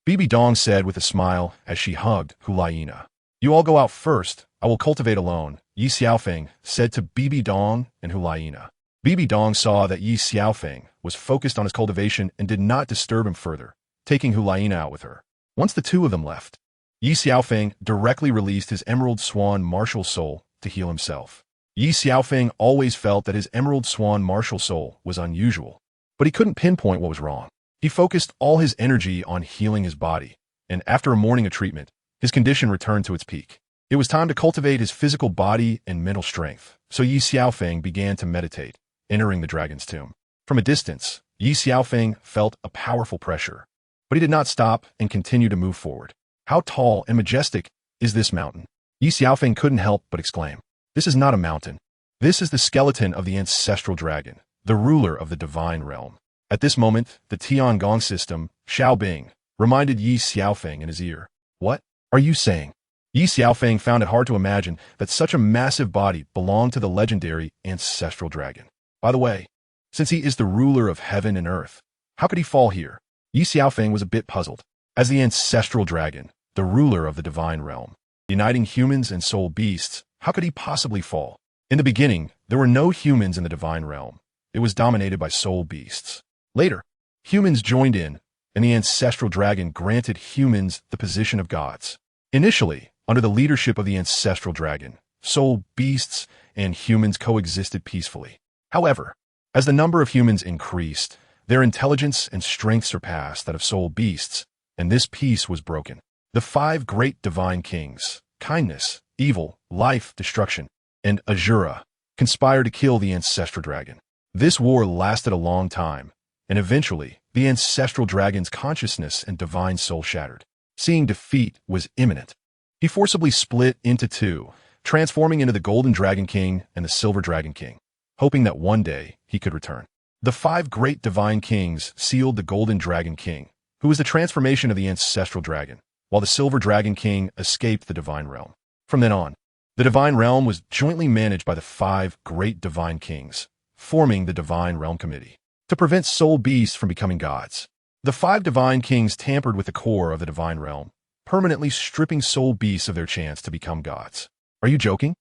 Bibidong said with a smile as she hugged Hulayina. You all go out first. I will cultivate alone, Ye Xiaofeng said to Bibidong and Hulayina. Bibidong saw that Ye Xiaofeng was focused on his cultivation and did not disturb him further, taking Hulayina out with her. Once the two of them left, Ye Xiaofeng directly released his Emerald Swan martial soul to heal himself. Ye Xiaofeng always felt that his Emerald Swan martial soul was unusual, but he couldn't pinpoint what was wrong. He focused all his energy on healing his body, and after a morning of treatment, his condition returned to its peak. It was time to cultivate his physical body and mental strength, so Ye Xiaofeng began to meditate, entering the dragon's tomb. From a distance, Ye Xiaofeng felt a powerful pressure, but he did not stop and continued to move forward. How tall and majestic is this mountain? Ye Xiaofeng couldn't help but exclaim. This is not a mountain. This is the skeleton of the ancestral dragon, the ruler of the divine realm. At this moment, the Tianji System, Xiaobing, reminded Ye Xiaofeng in his ear. What are you saying? Ye Xiaofeng found it hard to imagine that such a massive body belonged to the legendary ancestral dragon. By the way, since he is the ruler of heaven and earth, how could he fall here? Ye Xiaofeng was a bit puzzled. As the ancestral dragon, the ruler of the divine realm, uniting humans and soul beasts, how could he possibly fall? In the beginning, there were no humans in the divine realm. It was dominated by soul beasts. Later, humans joined in, and the ancestral dragon granted humans the position of gods. Initially, under the leadership of the ancestral dragon, soul beasts and humans coexisted peacefully. However, as the number of humans increased, their intelligence and strength surpassed that of soul beasts, and this peace was broken. The 5 great divine kings, kindness, evil, life, destruction, and Azura, conspired to kill the ancestral dragon. This war lasted a long time, and eventually, the ancestral dragon's consciousness and divine soul shattered. Seeing defeat was imminent, he forcibly split into 2, transforming into the Golden Dragon King and the Silver Dragon King, hoping that one day he could return. The 5 great divine kings sealed the Golden Dragon King, who was the transformation of the ancestral dragon, while the Silver Dragon King escaped the divine realm. From then on, the divine realm was jointly managed by the 5 great divine kings, forming the Divine Realm Committee, to prevent soul beasts from becoming gods. The 5 divine kings tampered with the core of the divine realm, permanently stripping soul beasts of their chance to become gods. Are you joking?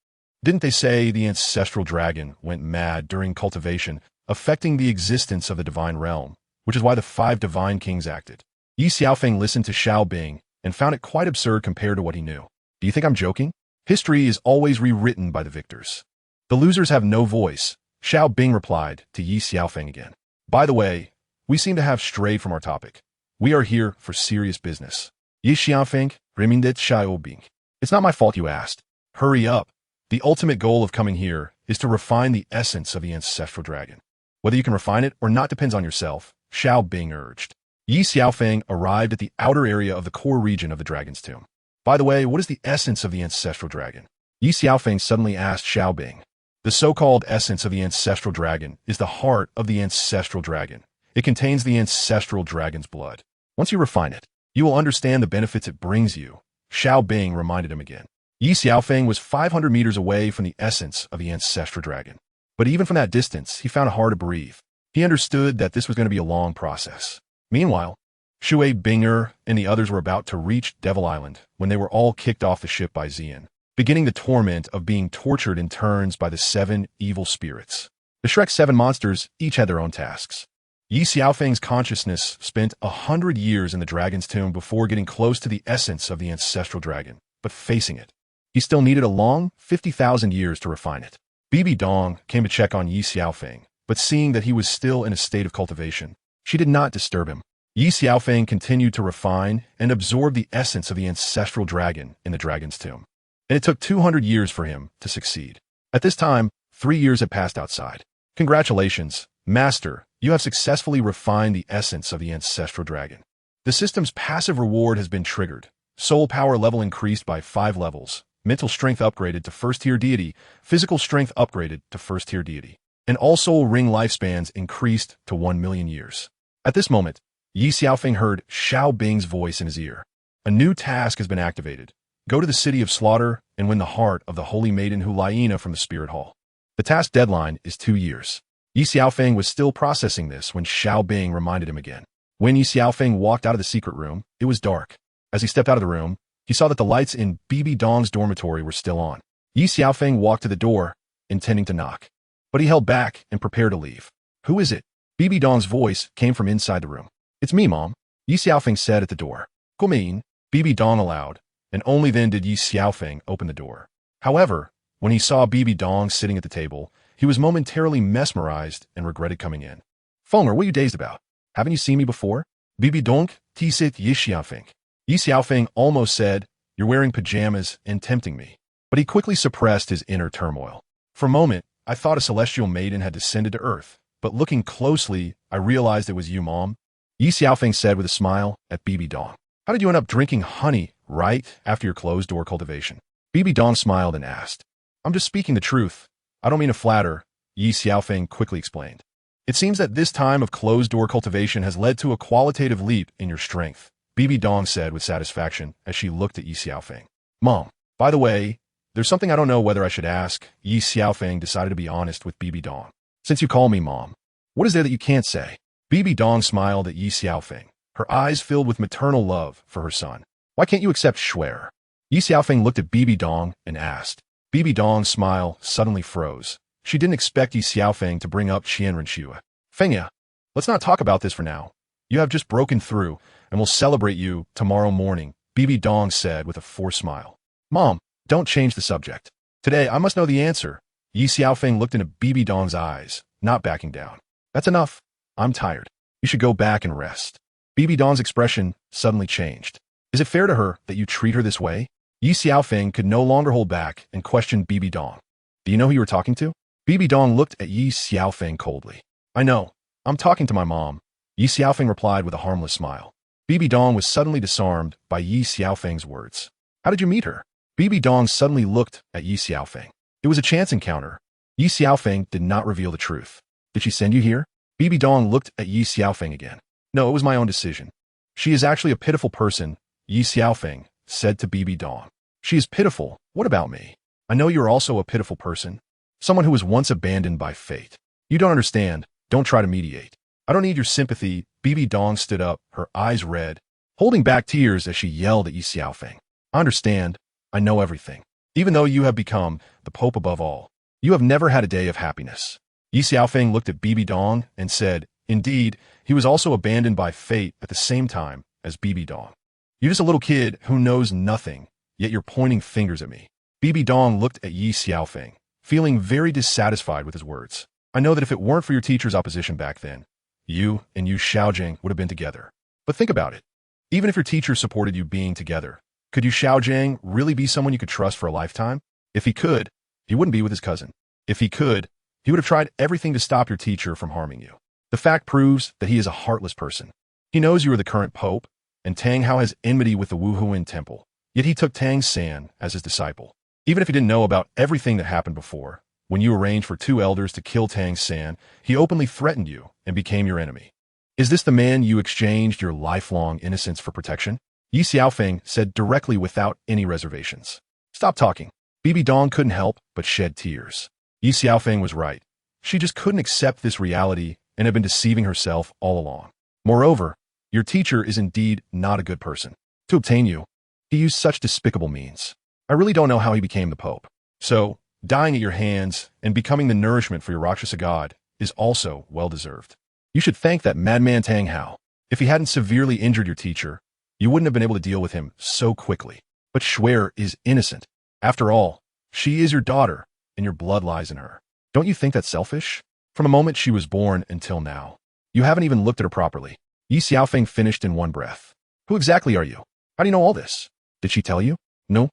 Didn't they say the ancestral dragon went mad during cultivation, affecting the existence of the divine realm, which is why the 5 divine kings acted? Ye Xiaofeng listened to Xiaobing and found it quite absurd compared to what he knew. Do you think I'm joking? History is always rewritten by the victors. The losers have no voice, Xiaobing replied to Ye Xiaofeng again. By the way, we seem to have strayed from our topic. We are here for serious business. Ye Xiaofeng, remindet Xiaobing. It's not my fault you asked. Hurry up. The ultimate goal of coming here is to refine the essence of the ancestral dragon. Whether you can refine it or not depends on yourself, Xiaobing urged. Ye Xiaofeng arrived at the outer area of the core region of the dragon's tomb. By the way, what is the essence of the ancestral dragon? Ye Xiaofeng suddenly asked Xiaobing. The so-called essence of the ancestral dragon is the heart of the ancestral dragon. It contains the ancestral dragon's blood. Once you refine it, you will understand the benefits it brings you, Xiaobing reminded him again. Ye Xiaofeng was 500 meters away from the essence of the ancestral dragon. But even from that distance, he found it hard to breathe. He understood that this was going to be a long process. Meanwhile, Shui Binger and the others were about to reach Devil Island when they were all kicked off the ship by Xian, beginning the torment of being tortured in turns by the 7 evil spirits. The Shrek 7 monsters each had their own tasks. Ye Xiaofeng's consciousness spent 100 years in the dragon's tomb before getting close to the essence of the ancestral dragon, but facing it, he still needed a long 50,000 years to refine it. Bibidong came to check on Ye Xiaofeng, but seeing that he was still in a state of cultivation, she did not disturb him. Ye Xiaofeng continued to refine and absorb the essence of the ancestral dragon in the dragon's tomb. And it took 200 years for him to succeed. At this time, 3 years had passed outside. Congratulations, Master, you have successfully refined the essence of the ancestral dragon. The system's passive reward has been triggered. Soul power level increased by 5 levels. Mental strength upgraded to first-tier deity. Physical strength upgraded to first-tier deity. And all soul ring lifespans increased to 1 million years. At this moment, Ye Xiaofeng heard Xiao Bing's voice in his ear. A new task has been activated. Go to the city of slaughter and win the heart of the holy maiden Hulayina from the spirit hall. The task deadline is 2 years. Ye Xiaofeng was still processing this when Xiao Bing reminded him again. When Ye Xiaofeng walked out of the secret room, it was dark. As he stepped out of the room, he saw that the lights in Bibidong's dormitory were still on. Ye Xiaofeng walked to the door, intending to knock. But he held back and prepared to leave. Who is it? Bibidong's voice came from inside the room. It's me, Mom, Ye Xiaofeng said at the door. Come in, Bibidong allowed, and only then did Ye Xiaofeng open the door. However, when he saw Bibidong sitting at the table, he was momentarily mesmerized and regretted coming in. Fenger, what are you dazed about? Haven't you seen me before? Bibidong, tisit Ye Xiaofeng. Ye Xiaofeng almost said, You're wearing pajamas and tempting me. But he quickly suppressed his inner turmoil. For a moment, I thought a celestial maiden had descended to earth, but looking closely, I realized it was you, Mom. Ye Xiaofeng said with a smile at Bibidong. How did you end up drinking honey right after your closed-door cultivation? Bibidong smiled and asked. I'm just speaking the truth. I don't mean to flatter, Ye Xiaofeng quickly explained. It seems that this time of closed-door cultivation has led to a qualitative leap in your strength, Bibidong said with satisfaction as she looked at Ye Xiaofeng. Mom, by the way, there's something I don't know whether I should ask. Ye Xiaofeng decided to be honest with Bibidong. Since you call me Mom, what is there that you can't say? Bibidong smiled at Ye Xiaofeng, her eyes filled with maternal love for her son. Why can't you accept Shuer? Ye Xiaofeng looked at Bibidong and asked. Bibidong's smile suddenly froze. She didn't expect Ye Xiaofeng to bring up Qianrenxue. Fengya, let's not talk about this for now. You have just broken through, and we'll celebrate you tomorrow morning, Bibidong said with a forced smile. Mom, don't change the subject. Today, I must know the answer. Ye Xiaofeng looked into Bibidong's eyes, not backing down. That's enough. I'm tired. You should go back and rest. Bibidong's expression suddenly changed. Is it fair to her that you treat her this way? Ye Xiaofeng could no longer hold back and questioned Bibidong. Do you know who you were talking to? Bibidong looked at Ye Xiaofeng coldly. I know. I'm talking to my mom. Ye Xiaofeng replied with a harmless smile. Bibidong was suddenly disarmed by Ye Xiaofeng's words. How did you meet her? Bibidong suddenly looked at Ye Xiaofeng. It was a chance encounter. Ye Xiaofeng did not reveal the truth. Did she send you here? Bibidong looked at Ye Xiaofeng again. No, it was my own decision. She is actually a pitiful person, Ye Xiaofeng said to Bibidong. She is pitiful. What about me? I know you are also a pitiful person. Someone who was once abandoned by fate. You don't understand. Don't try to mediate. I don't need your sympathy. Bibidong stood up, her eyes red, holding back tears as she yelled at Ye Xiaofeng. I understand. I know everything. Even though you have become the Pope above all, you have never had a day of happiness. Ye Xiaofeng looked at Bibidong and said, Indeed, he was also abandoned by fate at the same time as Bibidong. You're just a little kid who knows nothing, yet you're pointing fingers at me. Bibidong looked at Ye Xiaofeng, feeling very dissatisfied with his words. I know that if it weren't for your teacher's opposition back then, you and Yu Xiaojing would have been together. But think about it. Even if your teacher supported you being together, could Yu Xiaojing really be someone you could trust for a lifetime? If he could, he wouldn't be with his cousin. If he could, he would have tried everything to stop your teacher from harming you. The fact proves that he is a heartless person. He knows you are the current pope, and Tang Hao has enmity with the Wuhuan temple, yet he took Tang San as his disciple. Even if he didn't know about everything that happened before, when you arranged for 2 elders to kill Tang San, he openly threatened you and became your enemy. Is this the man you exchanged your lifelong innocence for protection? Ye Xiaofeng said directly without any reservations. Stop talking. Bibidong couldn't help but shed tears. Ye Xiaofeng was right. She just couldn't accept this reality and had been deceiving herself all along. Moreover, your teacher is indeed not a good person. To obtain you, he used such despicable means. I really don't know how he became the Pope. So, dying at your hands and becoming the nourishment for your Rakshasa god is also well-deserved. You should thank that madman Tang Hao. If he hadn't severely injured your teacher, you wouldn't have been able to deal with him so quickly. But Shuer is innocent. After all, she is your daughter, and your blood lies in her. Don't you think that's selfish? From the moment she was born until now, you haven't even looked at her properly. Ye Xiaofeng finished in one breath. Who exactly are you? How do you know all this? Did she tell you? No.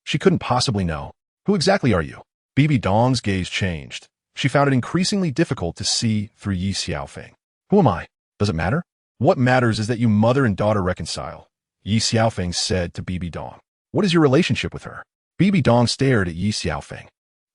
She couldn't possibly know. Who exactly are you? Bibidong's gaze changed. She found it increasingly difficult to see through Ye Xiaofeng. Who am I? Does it matter? What matters is that you mother and daughter reconcile. Ye Xiaofeng said to Bibidong. What is your relationship with her? Bibidong stared at Ye Xiaofeng.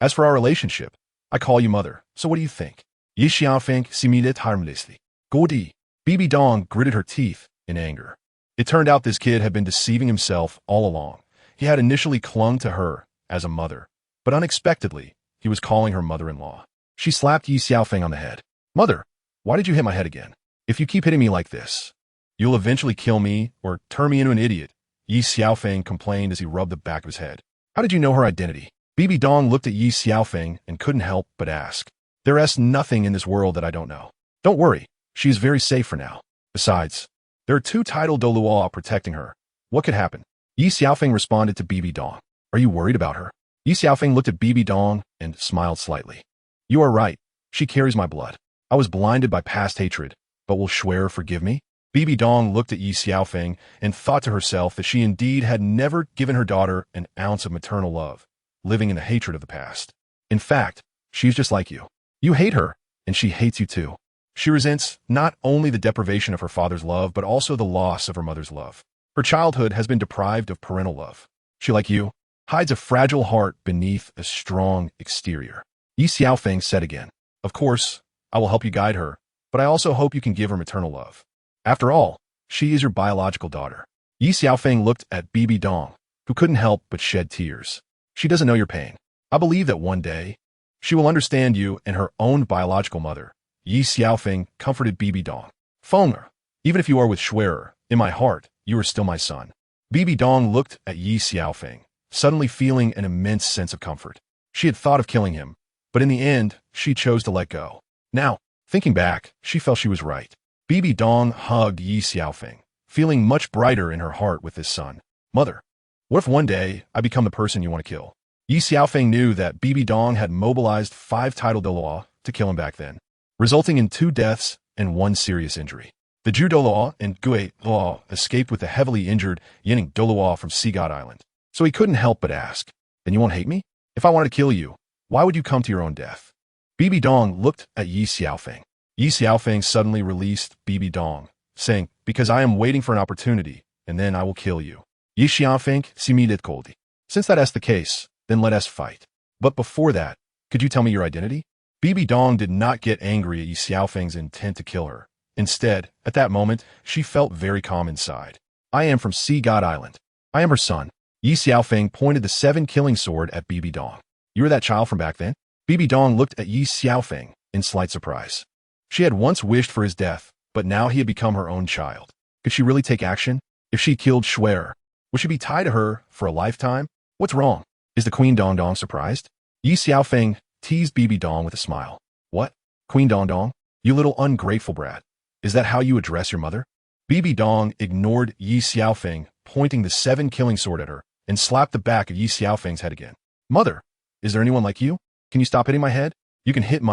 As for our relationship, I call you mother, so what do you think? Ye Xiaofeng similed harmlessly. Godi. Bibidong gritted her teeth in anger. It turned out this kid had been deceiving himself all along. He had initially clung to her as a mother, but unexpectedly, he was calling her mother-in-law. She slapped Ye Xiaofeng on the head. Mother, why did you hit my head again? If you keep hitting me like this, you'll eventually kill me or turn me into an idiot, Ye Xiaofeng complained as he rubbed the back of his head. How did you know her identity? Bibidong looked at Ye Xiaofeng and couldn't help but ask. There's nothing in this world that I don't know. Don't worry, she is very safe for now. Besides, there are 2 titled Douluo protecting her. What could happen? Ye Xiaofeng responded to Bibidong. Are you worried about her? Ye Xiaofeng looked at Bibidong and smiled slightly. You are right. She carries my blood. I was blinded by past hatred, but will Schwer forgive me? Bibidong looked at Ye Xiaofeng and thought to herself that she indeed had never given her daughter an ounce of maternal love, living in the hatred of the past. In fact, she's just like you. You hate her, and she hates you too. She resents not only the deprivation of her father's love, but also the loss of her mother's love. Her childhood has been deprived of parental love. She, like you, hides a fragile heart beneath a strong exterior. Ye Xiaofeng said again. Of course, I will help you guide her, but I also hope you can give her maternal love. After all, she is your biological daughter. Ye Xiaofeng looked at Bibidong, who couldn't help but shed tears. She doesn't know your pain. I believe that one day, she will understand you and her own biological mother. Ye Xiaofeng comforted Bibidong. Fenger, even if you are with Schwerer, in my heart, you are still my son. Bibidong looked at Ye Xiaofeng, suddenly feeling an immense sense of comfort. She had thought of killing him, but in the end, she chose to let go. Now, thinking back, she felt she was right. Bibidong hugged Ye Xiaofeng, feeling much brighter in her heart with this son. Mother, what if one day I become the person you want to kill? Ye Xiaofeng knew that Bibidong had mobilized 5 titled Douluo to kill him back then, resulting in 2 deaths and 1 serious injury. The Ju Douluo and Gui Douluo escaped with the heavily injured Yining Douluo from Sea God Island. So he couldn't help but ask, then you won't hate me? If I wanted to kill you, why would you come to your own death? Bibidong looked at Ye Xiaofeng. Ye Xiaofeng suddenly released Bibidong, saying, because I am waiting for an opportunity, and then I will kill you. Ye Xiaofeng similed koldi. Since that is the case, then let us fight. But before that, could you tell me your identity? Bibidong did not get angry at Ye Xiaofeng's intent to kill her. Instead, at that moment, she felt very calm inside. I am from Sea God Island. I am her son. Ye Xiaofeng pointed the 7-killing sword at Bibidong. You were that child from back then? Bibidong looked at Ye Xiaofeng in slight surprise. She had once wished for his death, but now he had become her own child. Could she really take action? If she killed Schwerer, would she be tied to her for a lifetime? What's wrong? Is the Queen Dongdong surprised? Ye Xiaofeng teased Bibidong with a smile. What? Queen Dongdong? You little ungrateful brat. Is that how you address your mother? Bibidong ignored Ye Xiaofeng, pointing the 7-killing sword at her, and slapped the back of Ye Xiaofeng's head again. Mother, is there anyone like you? Can you stop hitting my head? You can hit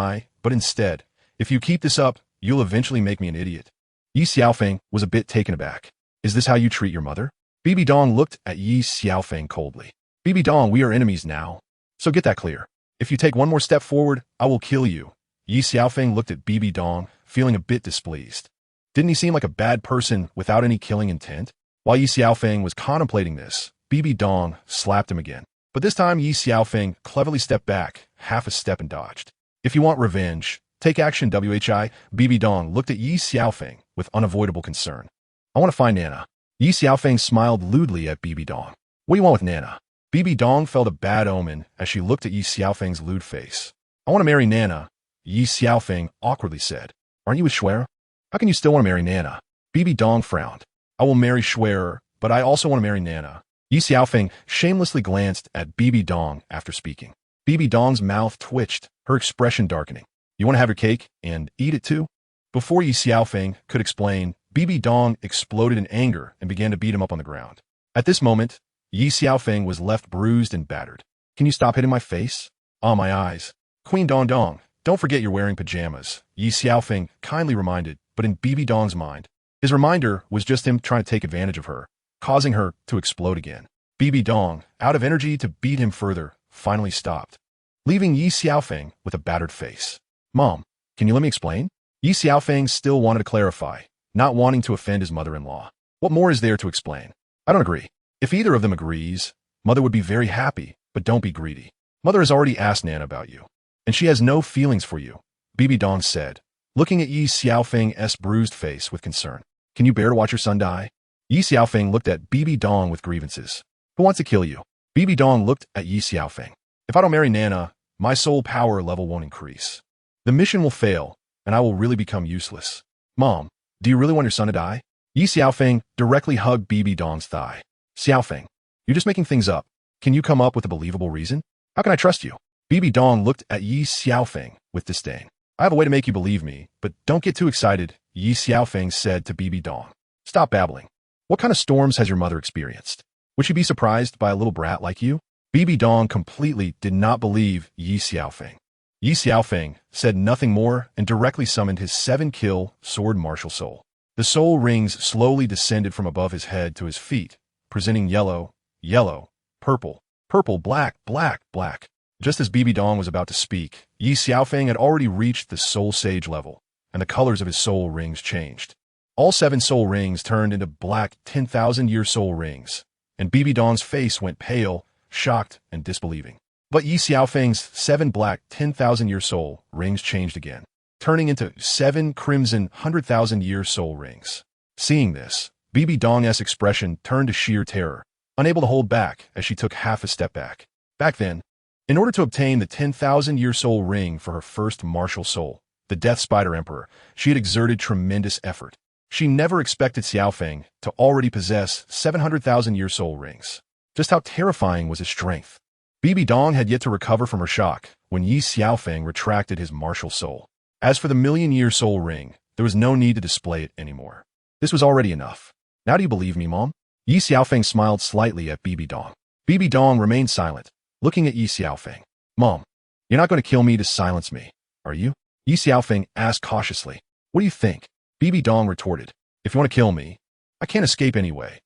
but instead, if you keep this up, you'll eventually make me an idiot. Ye Xiaofeng was a bit taken aback. Is this how you treat your mother? Bibidong looked at Ye Xiaofeng coldly. Bibidong, we are enemies now. So get that clear. If you take one more step forward, I will kill you. Ye Xiaofeng looked at Bibidong, feeling a bit displeased. Didn't he seem like a bad person without any killing intent? While Ye Xiaofeng was contemplating this, Bibidong slapped him again. But this time Ye Xiaofeng cleverly stepped back, half a step and dodged. If you want revenge, take action, WHI. Bibidong looked at Ye Xiaofeng with unavoidable concern. I want to find Nana. Ye Xiaofeng smiled lewdly at Bibidong. What do you want with Nana? Bibidong felt a bad omen as she looked at Ye Xiaofeng's lewd face. I want to marry Nana, Ye Xiaofeng awkwardly said. Aren't you with Schwerer? How can you still want to marry Nana? Bibidong frowned. I will marry Schwerer, but I also want to marry Nana. Ye Xiaofeng shamelessly glanced at Bibidong after speaking. Bibidong's mouth twitched, her expression darkening. You want to have your cake and eat it too? Before Ye Xiaofeng could explain, Bibidong exploded in anger and began to beat him up on the ground. At this moment, Ye Xiaofeng was left bruised and battered. Can you stop hitting my face? Ah, my eyes. Queen Dongdong, don't forget you're wearing pajamas, Ye Xiaofeng kindly reminded, but in Bibidong's mind, his reminder was just him trying to take advantage of her, causing her to explode again. Bibidong, out of energy to beat him further, finally stopped, leaving Ye Xiaofeng with a battered face. Mom, can you let me explain? Ye Xiaofeng still wanted to clarify, not wanting to offend his mother-in-law. What more is there to explain? I don't agree. If either of them agrees, Mother would be very happy, but don't be greedy. Mother has already asked Nana about you, and she has no feelings for you, Bibidong said, looking at Ye Xiaofeng's bruised face with concern. Can you bear to watch your son die? Ye Xiaofeng looked at Bibidong with grievances. Who wants to kill you? Bibidong looked at Ye Xiaofeng. If I don't marry Nana, my soul power level won't increase. The mission will fail, and I will really become useless. Mom, do you really want your son to die? Ye Xiaofeng directly hugged Bibidong's thigh. Xiaofeng, you're just making things up. Can you come up with a believable reason? How can I trust you? Bibidong looked at Ye Xiaofeng with disdain. I have a way to make you believe me, but don't get too excited, Ye Xiaofeng said to Bibidong. Stop babbling. What kind of storms has your mother experienced? Would she be surprised by a little brat like you? Bibidong completely did not believe Ye Xiaofeng. Ye Xiaofeng said nothing more and directly summoned his 7-kill sword martial soul. The soul rings slowly descended from above his head to his feet, presenting yellow, yellow, purple, purple, black, black, black. Just as Bibidong was about to speak, Ye Xiaofeng had already reached the soul sage level, and the colors of his soul rings changed. All 7 soul rings turned into black 10,000-year soul rings, and Bibidong's face went pale, shocked, and disbelieving. But Ye Xiaofeng's 7 black 10,000-year soul rings changed again, turning into 7 crimson 100,000-year soul rings. Seeing this, Bibidong's expression turned to sheer terror, unable to hold back as she took half a step back. Back then, in order to obtain the 10,000-year soul ring for her first martial soul, the Death Spider Emperor, she had exerted tremendous effort. She never expected Xiaofeng to already possess 700,000-year soul rings. Just how terrifying was his strength. Bibidong had yet to recover from her shock when Ye Xiaofeng retracted his martial soul. As for the million-year soul ring, there was no need to display it anymore. This was already enough. Now do you believe me, Mom? Ye Xiaofeng smiled slightly at Bibidong. Bibidong remained silent, looking at Ye Xiaofeng. Mom, you're not going to kill me to silence me, are you? Ye Xiaofeng asked cautiously. What do you think? Bibidong retorted. If you want to kill me, I can't escape anyway.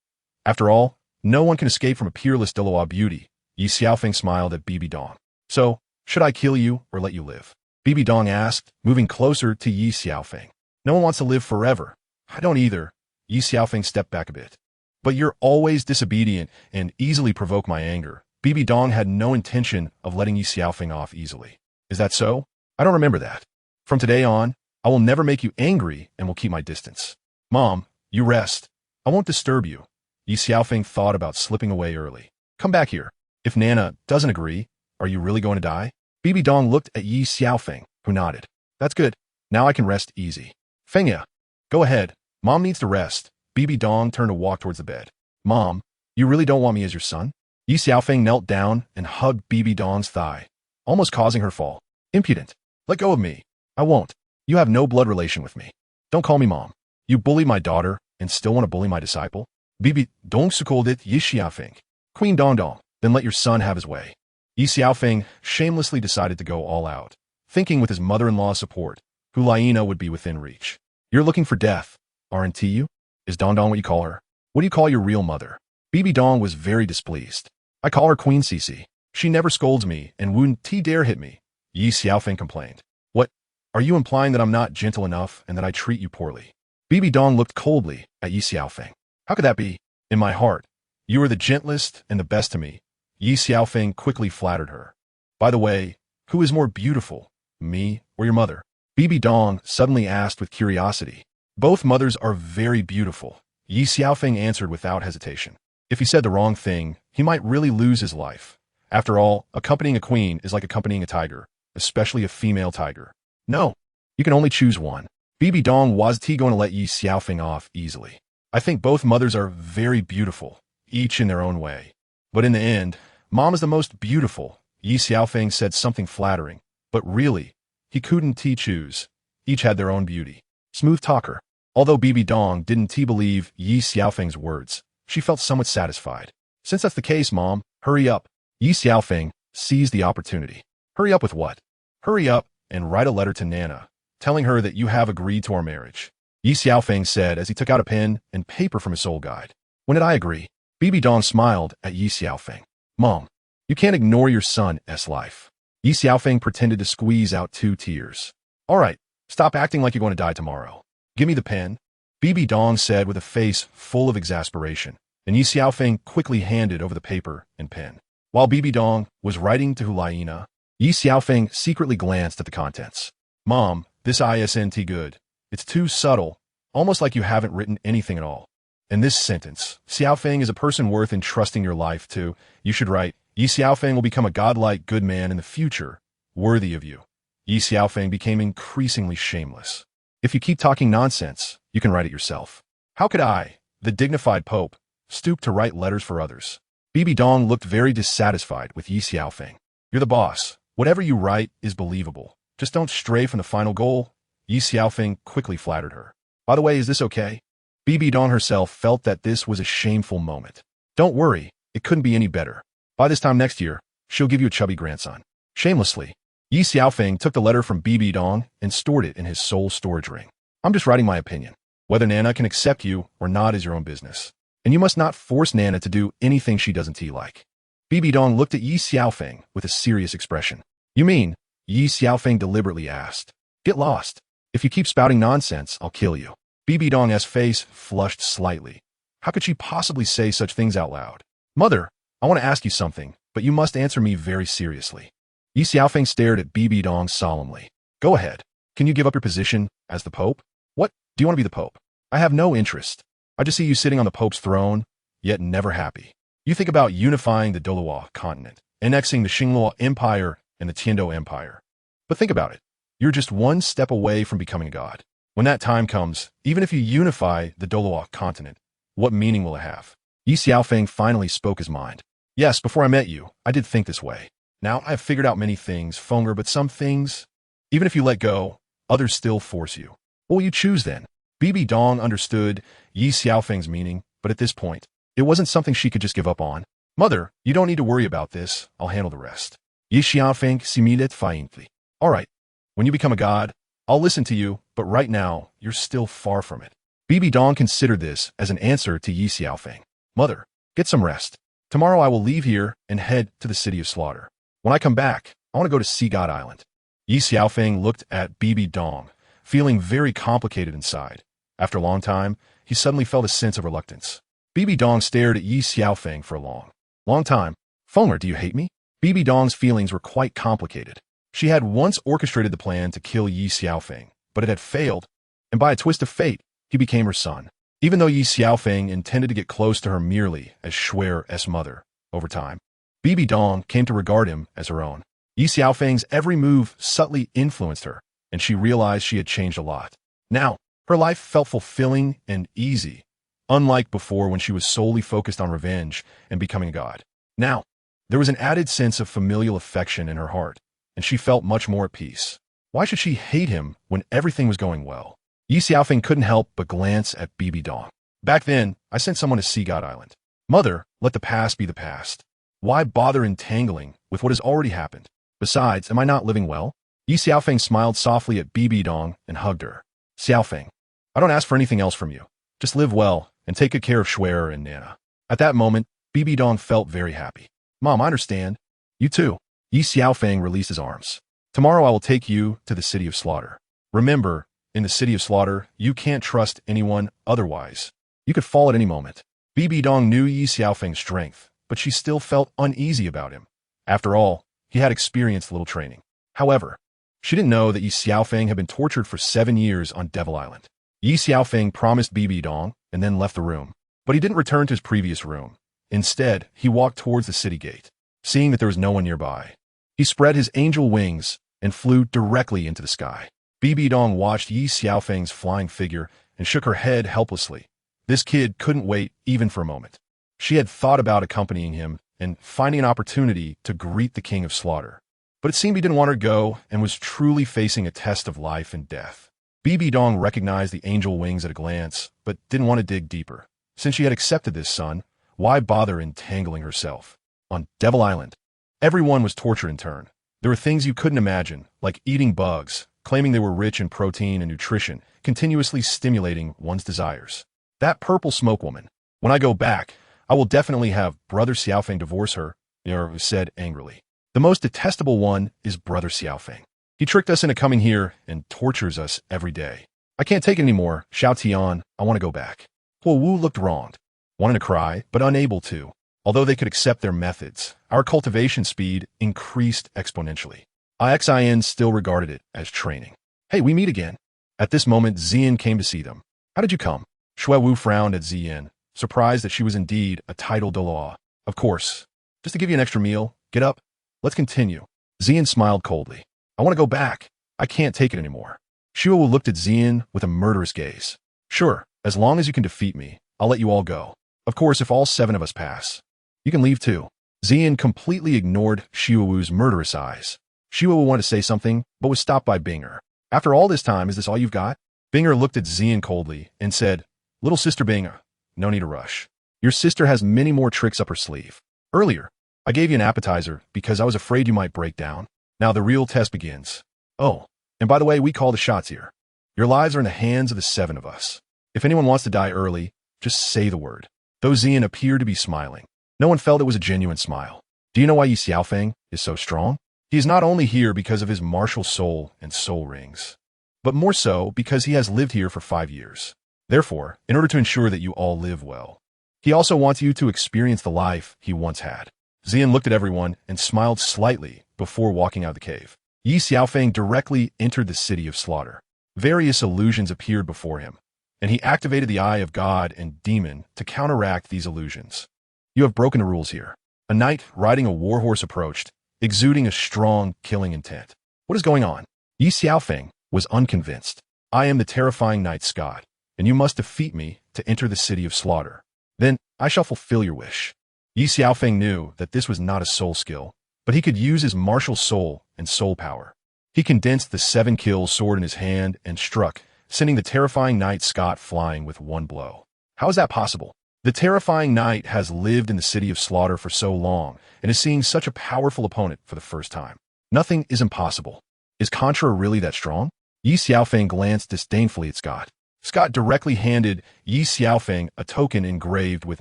After all, no one can escape from a peerless Douluo beauty. Ye Xiaofeng smiled at Bibidong. So, should I kill you or let you live? Bibidong asked, moving closer to Ye Xiaofeng. No one wants to live forever. I don't either. Ye Xiaofeng stepped back a bit. But you're always disobedient and easily provoke my anger. Bibidong had no intention of letting Ye Xiaofeng off easily. Is that so? I don't remember that. From today on, I will never make you angry and will keep my distance. Mom, you rest. I won't disturb you. Ye Xiaofeng thought about slipping away early. Come back here. If Nana doesn't agree, are you really going to die? Bibidong looked at Ye Xiaofeng, who nodded. That's good. Now I can rest easy. Fengya, go ahead. Mom needs to rest. Bibidong turned to walk towards the bed. Mom, you really don't want me as your son? Ye Xiaofeng knelt down and hugged Bibidong's thigh, almost causing her fall. Impudent. Let go of me. I won't. You have no blood relation with me. Don't call me Mom. You bullied my daughter and still want to bully my disciple? Bibidong scolded Ye Xiaofeng. Queen Dongdong, then let your son have his way. Ye Xiaofeng shamelessly decided to go all out, thinking with his mother-in-law's support, Hulaina would be within reach. You're looking for death, aren't you? Is Dongdong what you call her? What do you call your real mother? Bibidong was very displeased. I call her Queen Cici. She never scolds me and wouldn't dare hit me. Ye Xiaofeng complained. What? Are you implying that I'm not gentle enough and that I treat you poorly? Bibidong looked coldly at Ye Xiaofeng. How could that be? In my heart, you are the gentlest and the best to me. Ye Xiaofeng quickly flattered her. By the way, who is more beautiful, me or your mother? Bibidong suddenly asked with curiosity. Both mothers are very beautiful. Ye Xiaofeng answered without hesitation. If he said the wrong thing, he might really lose his life. After all, accompanying a queen is like accompanying a tiger, especially a female tiger. No, you can only choose one. Bibidong wasn't going to let Ye Xiaofeng off easily. I think both mothers are very beautiful, each in their own way. But in the end, Mom is the most beautiful. Ye Xiaofeng said something flattering, but really, he couldn't choose. Each had their own beauty. Smooth talker. Although Bibidong didn't believe Ye Xiaofeng's words, she felt somewhat satisfied. Since that's the case, Mom, hurry up. Ye Xiaofeng seized the opportunity. Hurry up with what? Hurry up and write a letter to Nana, telling her that you have agreed to our marriage. Ye Xiaofeng said as he took out a pen and paper from his soul guide. When did I agree? Bibidong smiled at Ye Xiaofeng. Mom, you can't ignore your son's life. Ye Xiaofeng pretended to squeeze out 2 tears. All right, stop acting like you're going to die tomorrow. Give me the pen. Bibidong said with a face full of exasperation, and Ye Xiaofeng quickly handed over the paper and pen. While Bibidong was writing to Hulayina, Ye Xiaofeng secretly glanced at the contents. Mom, this isn't good. It's too subtle, almost like you haven't written anything at all. In this sentence, Xiaofeng is a person worth entrusting your life to. You should write, Ye Xiaofeng will become a godlike good man in the future, worthy of you. Ye Xiaofeng became increasingly shameless. If you keep talking nonsense, you can write it yourself. How could I, the dignified pope, stoop to write letters for others? Bibidong looked very dissatisfied with Ye Xiaofeng. You're the boss. Whatever you write is believable. Just don't stray from the final goal. Ye Xiaofeng quickly flattered her. By the way, is this okay? Bibidong herself felt that this was a shameful moment. Don't worry, it couldn't be any better. By this time next year, she'll give you a chubby grandson. Shamelessly, Ye Xiaofeng took the letter from Bibidong and stored it in his soul storage ring. I'm just writing my opinion. Whether Nana can accept you or not is your own business. And you must not force Nana to do anything she doesn't like. Bibidong looked at Ye Xiaofeng with a serious expression. You mean? Ye Xiaofeng deliberately asked. Get lost. If you keep spouting nonsense, I'll kill you. Bibidong's face flushed slightly. How could she possibly say such things out loud? Mother, I want to ask you something, but you must answer me very seriously. Ye Xiaofeng stared at Bibidong solemnly. Go ahead. Can you give up your position as the Pope? What? Do you want to be the Pope? I have no interest. I just see you sitting on the Pope's throne, yet never happy. You think about unifying the Douluo Continent, annexing the Xingluo Empire and the Tianji Empire. But think about it. You're just one step away from becoming a god. When that time comes, even if you unify the Douluo Continent, what meaning will it have? Ye Xiaofeng finally spoke his mind. Yes, before I met you, I did think this way. Now, I have figured out many things, Fenger, but some things, even if you let go, others still force you. What will you choose then? Bibidong understood Ye Xiaofeng's meaning, but at this point, it wasn't something she could just give up on. Mother, you don't need to worry about this. I'll handle the rest. Ye Xiaofeng similed faintly. All right. When you become a god, I'll listen to you, but right now, you're still far from it. Bibidong considered this as an answer to Ye Xiaofeng. Mother, get some rest. Tomorrow I will leave here and head to the city of slaughter. When I come back, I want to go to Sea God Island. Ye Xiaofeng looked at Bibidong, feeling very complicated inside. After a long time, he suddenly felt a sense of reluctance. Bibidong stared at Ye Xiaofeng for a long time. Fenger, do you hate me? Bibidong's feelings were quite complicated. She had once orchestrated the plan to kill Ye Xiaofeng, but it had failed, and by a twist of fate, he became her son. Even though Ye Xiaofeng intended to get close to her merely as Shuer's mother, over time, Bibidong came to regard him as her own. Ye Xiaofeng's every move subtly influenced her, and she realized she had changed a lot. Now, her life felt fulfilling and easy, unlike before when she was solely focused on revenge and becoming a god. Now, there was an added sense of familial affection in her heart, and she felt much more at peace. Why should she hate him when everything was going well? Ye Xiaofeng couldn't help but glance at Bibidong. Back then, I sent someone to Sea God Island. Mother, let the past be the past. Why bother entangling with what has already happened? Besides, am I not living well? Ye Xiaofeng smiled softly at Bibidong and hugged her. Xiaofeng, I don't ask for anything else from you. Just live well and take good care of Shuer and Nana. At that moment, Bibidong felt very happy. Mom, I understand. You too. Ye Xiaofeng released his arms. Tomorrow I will take you to the city of slaughter. Remember, in the city of slaughter, you can't trust anyone otherwise. You could fall at any moment. Bibidong knew Ye Xiaofeng's strength, but she still felt uneasy about him. After all, he had experienced little training. However, she didn't know that Ye Xiaofeng had been tortured for 7 years on Devil Island. Ye Xiaofeng promised Bibidong and then left the room, but he didn't return to his previous room. Instead, he walked towards the city gate. Seeing that there was no one nearby, he spread his angel wings and flew directly into the sky. Bibidong watched Ye Xiaofeng's flying figure and shook her head helplessly. This kid couldn't wait even for a moment. She had thought about accompanying him and finding an opportunity to greet the king of slaughter. But it seemed he didn't want her to go and was truly facing a test of life and death. Bibidong recognized the angel wings at a glance, but didn't want to dig deeper. Since she had accepted this son, why bother entangling herself? On Devil Island, everyone was tortured in turn. There were things you couldn't imagine, like eating bugs, claiming they were rich in protein and nutrition, continuously stimulating one's desires. That purple smoke woman. When I go back, I will definitely have Brother Xiaofeng divorce her, Ye said angrily. The most detestable one is Brother Xiaofeng. He tricked us into coming here and tortures us every day. I can't take it anymore, Xiao Tian, I want to go back. Huo Wu looked wronged. wanting to cry, but unable to. Although they could accept their methods, our cultivation speed increased exponentially. IXIN still regarded it as training. Hey, we meet again. At this moment, Zian came to see them. How did you come? Shui Wu frowned at Zian, surprised that she was indeed a titled Douluo. Of course. Just to give you an extra meal. Get up. Let's continue. Zian smiled coldly. I want to go back. I can't take it anymore. Shui Wu looked at Zian with a murderous gaze. Sure, as long as you can defeat me, I'll let you all go. Of course, if all 7 of us pass. You can leave too. Zian completely ignored Shui Wu's murderous eyes. Shui Wu wanted to say something, but was stopped by Binger. After all this time, is this all you've got? Binger looked at Zian coldly and said, Little sister Binger, no need to rush. Your sister has many more tricks up her sleeve. Earlier, I gave you an appetizer because I was afraid you might break down. Now the real test begins. Oh, and by the way, we call the shots here. Your lives are in the hands of the 7 of us. If anyone wants to die early, just say the word. Though Zian appeared to be smiling, no one felt it was a genuine smile. Do you know why Ye Xiaofeng is so strong? He is not only here because of his martial soul and soul rings, but more so because he has lived here for 5 years. Therefore, in order to ensure that you all live well, he also wants you to experience the life he once had. Zian looked at everyone and smiled slightly before walking out of the cave. Ye Xiaofeng directly entered the city of slaughter. Various illusions appeared before him, and he activated the eye of God and demon to counteract these illusions. You have broken the rules here. A knight riding a warhorse approached, exuding a strong, killing intent. What is going on? Ye Xiaofeng was unconvinced. I am the terrifying knight's god, and you must defeat me to enter the city of slaughter. Then I shall fulfill your wish. Ye Xiaofeng knew that this was not a soul skill, but he could use his martial soul and soul power. He condensed the 7-kill sword in his hand and struck, sending the terrifying knight Scott flying with one blow. How is that possible? The terrifying knight has lived in the city of slaughter for so long and is seeing such a powerful opponent for the first time. Nothing is impossible. Is Contra really that strong? Ye Xiaofeng glanced disdainfully at Scott. Scott directly handed Ye Xiaofeng a token engraved with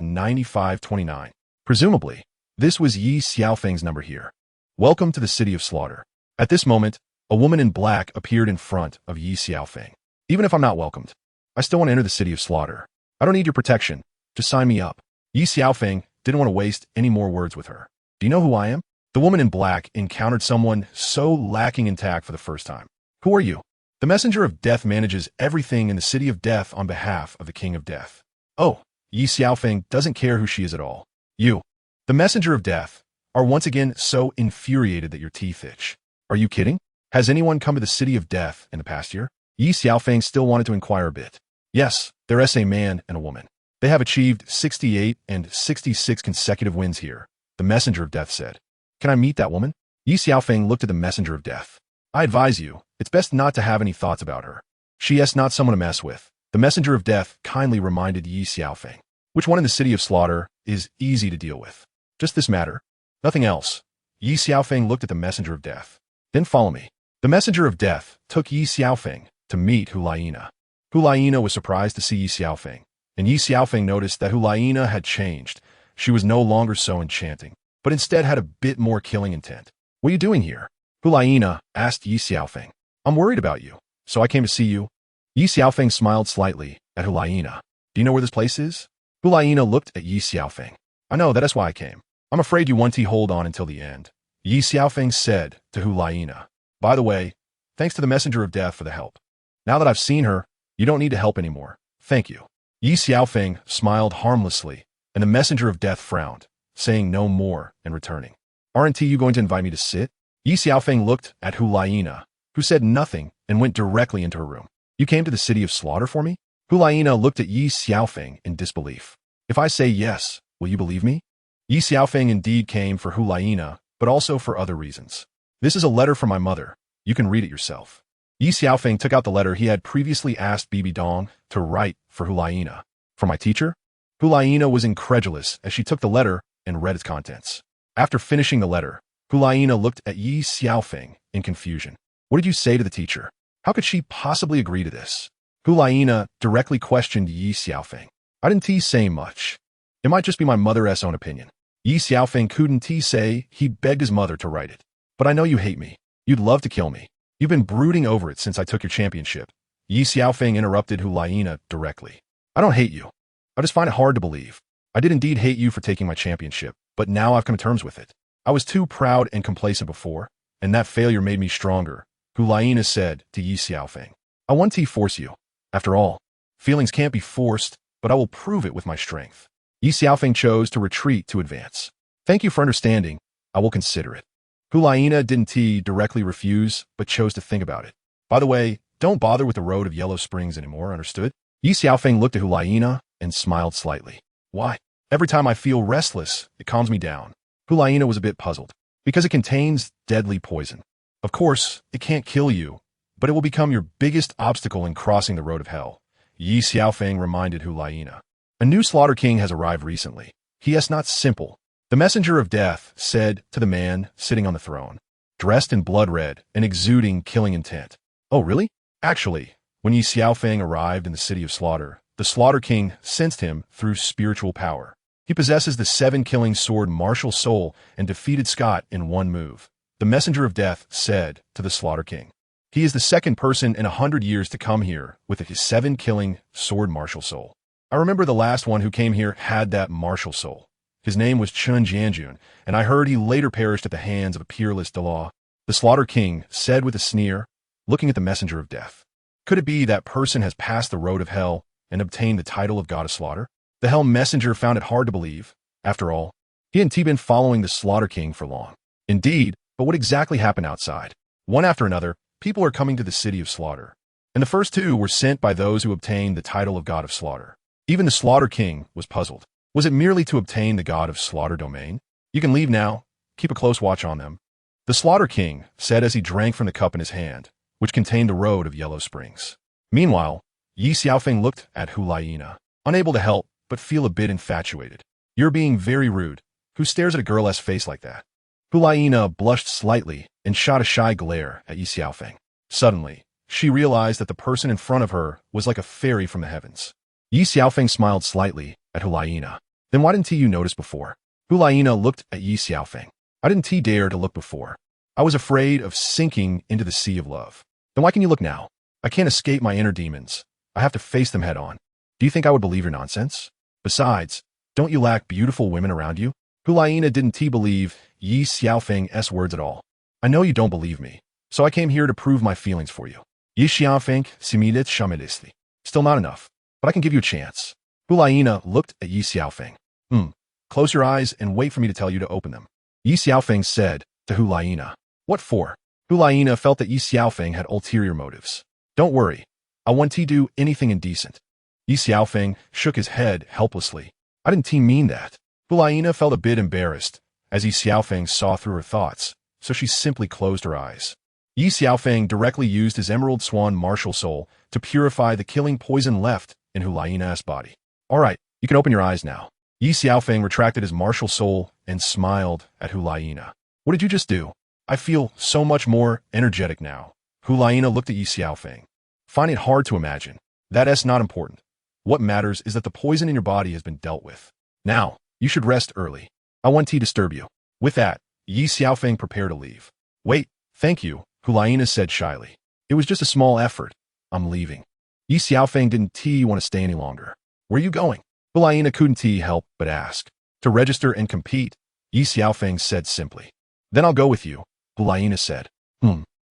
9529. Presumably, this was Ye Xiaofeng's number here. Welcome to the city of slaughter. At this moment, a woman in black appeared in front of Ye Xiaofeng. Even if I'm not welcomed, I still want to enter the city of slaughter. I don't need your protection. Just sign me up. Ye Xiaofeng didn't want to waste any more words with her. Do you know who I am? The woman in black encountered someone so lacking in tact for the first time. Who are you? The messenger of death manages everything in the city of death on behalf of the king of death. Oh, Ye Xiaofeng doesn't care who she is at all. You, the messenger of death, are once again so infuriated that your teeth itch. Are you kidding? Has anyone come to the city of death in the past year? Ye Xiaofeng still wanted to inquire a bit. Yes, there is a man and a woman. They have achieved 68 and 66 consecutive wins here, the messenger of death said. Can I meet that woman? Ye Xiaofeng looked at the messenger of death. I advise you, it's best not to have any thoughts about her. She is not someone to mess with. The messenger of death kindly reminded Ye Xiaofeng. Which one in the city of slaughter is easy to deal with? Just this matter. Nothing else. Ye Xiaofeng looked at the messenger of death. Then follow me. The messenger of death took Ye Xiaofeng to meet Hulaina. Hulaina was surprised to see Ye Xiaofeng, and Ye Xiaofeng noticed that Hulaina had changed. She was no longer so enchanting, but instead had a bit more killing intent. What are you doing here? Hulaina asked Ye Xiaofeng. I'm worried about you, so I came to see you. Ye Xiaofeng smiled slightly at Hulaina. Do you know where this place is? Hulaina looked at Ye Xiaofeng. I know, that is why I came. I'm afraid you want to hold on until the end. Ye Xiaofeng said to Hulaina. By the way, thanks to the messenger of death for the help. Now that I've seen her, you don't need to help anymore. Thank you. Ye Xiaofeng smiled harmlessly, and the messenger of death frowned, saying no more and returning. Aren't you going to invite me to sit? Ye Xiaofeng looked at Hulaina, who said nothing and went directly into her room. You came to the city of slaughter for me? Hulaina looked at Ye Xiaofeng in disbelief. If I say yes, will you believe me? Ye Xiaofeng indeed came for Hulaina, but also for other reasons. This is a letter from my mother. You can read it yourself. Ye Xiaofeng took out the letter he had previously asked Bibidong to write for Hulaina. For my teacher? Hulaina was incredulous as she took the letter and read its contents. After finishing the letter, Hulaina looked at Ye Xiaofeng in confusion. What did you say to the teacher? How could she possibly agree to this? Hulaina directly questioned Ye Xiaofeng. I didn't say much. It might just be my mother's own opinion. Ye Xiaofeng couldn't say he begged his mother to write it. But I know you hate me. You'd love to kill me. You've been brooding over it since I took your championship. Ye Xiaofeng interrupted Hulaina directly. I don't hate you. I just find it hard to believe. I did indeed hate you for taking my championship, but now I've come to terms with it. I was too proud and complacent before, and that failure made me stronger, Hulaina said to Ye Xiaofeng. I won't force you. After all, feelings can't be forced, but I will prove it with my strength. Ye Xiaofeng chose to retreat to advance. Thank you for understanding. I will consider it. Hulaina didn't directly refuse, but chose to think about it. By the way, don't bother with the road of Yellow Springs anymore, understood? Ye Xiaofeng looked at Hulaina and smiled slightly. Why? Every time I feel restless, it calms me down. Hulaina was a bit puzzled. Because it contains deadly poison. Of course, it can't kill you, but it will become your biggest obstacle in crossing the road of hell. Ye Xiaofeng reminded Hulaina. A new Slaughter King has arrived recently. He is not simple. The messenger of death said to the man sitting on the throne, dressed in blood red and exuding killing intent. Oh, really? Actually, when Ye Xiaofeng arrived in the city of Slaughter, the Slaughter King sensed him through spiritual power. He possesses the 7-killing sword martial soul and defeated Scott in one move. The messenger of death said to the Slaughter King. He is the second person in 100 years to come here with his 7-killing sword martial soul. I remember the last one who came here had that martial soul. His name was Chun Jianjun, and I heard he later perished at the hands of a peerless Douluo. The Slaughter King said with a sneer, looking at the messenger of death. Could it be that person has passed the road of hell and obtained the title of God of Slaughter? The Hell Messenger found it hard to believe. After all, he hadn't been following the Slaughter King for long. Indeed, but what exactly happened outside? One after another, people are coming to the city of Slaughter. And the first 2 were sent by those who obtained the title of God of Slaughter. Even the Slaughter King was puzzled. Was it merely to obtain the God of Slaughter domain? You can leave now. Keep a close watch on them. The Slaughter King said as he drank from the cup in his hand, which contained the road of Yellow Springs. Meanwhile, Ye Xiaofeng looked at Hulaina, unable to help but feel a bit infatuated. You're being very rude. Who stares at a girl's face like that? Hulaina blushed slightly and shot a shy glare at Ye Xiaofeng. Suddenly, she realized that the person in front of her was like a fairy from the heavens. Ye Xiaofeng smiled slightly at Hulaina. Then why didn't you notice before? Hulaina looked at Ye Xiaofeng. I didn't dare to look before. I was afraid of sinking into the sea of love. Then why can you look now? I can't escape my inner demons. I have to face them head on. Do you think I would believe your nonsense? Besides, don't you lack beautiful women around you? Hulaina didn't believe Ye Xiaofeng's words at all. I know you don't believe me, so I came here to prove my feelings for you. Ye Xiaofeng similit shamilisti. Still not enough, but I can give you a chance. Hulaina looked at Ye Xiaofeng. Close your eyes and wait for me to tell you to open them. Ye Xiaofeng said to Hulaina. What for? Hulaina felt that Ye Xiaofeng had ulterior motives. Don't worry. I won't do anything indecent. Ye Xiaofeng shook his head helplessly. I didn't mean that. Hulaina felt a bit embarrassed as Ye Xiaofeng saw through her thoughts, so she simply closed her eyes. Ye Xiaofeng directly used his Emerald Swan martial soul to purify the killing poison left in Hulaina's body. All right, you can open your eyes now. Ye Xiaofeng retracted his martial soul and smiled at Hulaina. What did you just do? I feel so much more energetic now. Hulaina looked at Ye Xiaofeng. Find it hard to imagine. That's not important. What matters is that the poison in your body has been dealt with. Now, you should rest early. I won't disturb you. With that, Ye Xiaofeng prepared to leave. Wait, thank you, Hulaina said shyly. It was just a small effort. I'm leaving. Ye Xiaofeng didn't want to stay any longer. Where are you going? Hulaina couldn't help but ask. To register and compete, Ye Xiaofeng said simply. Then I'll go with you, Hulaina said.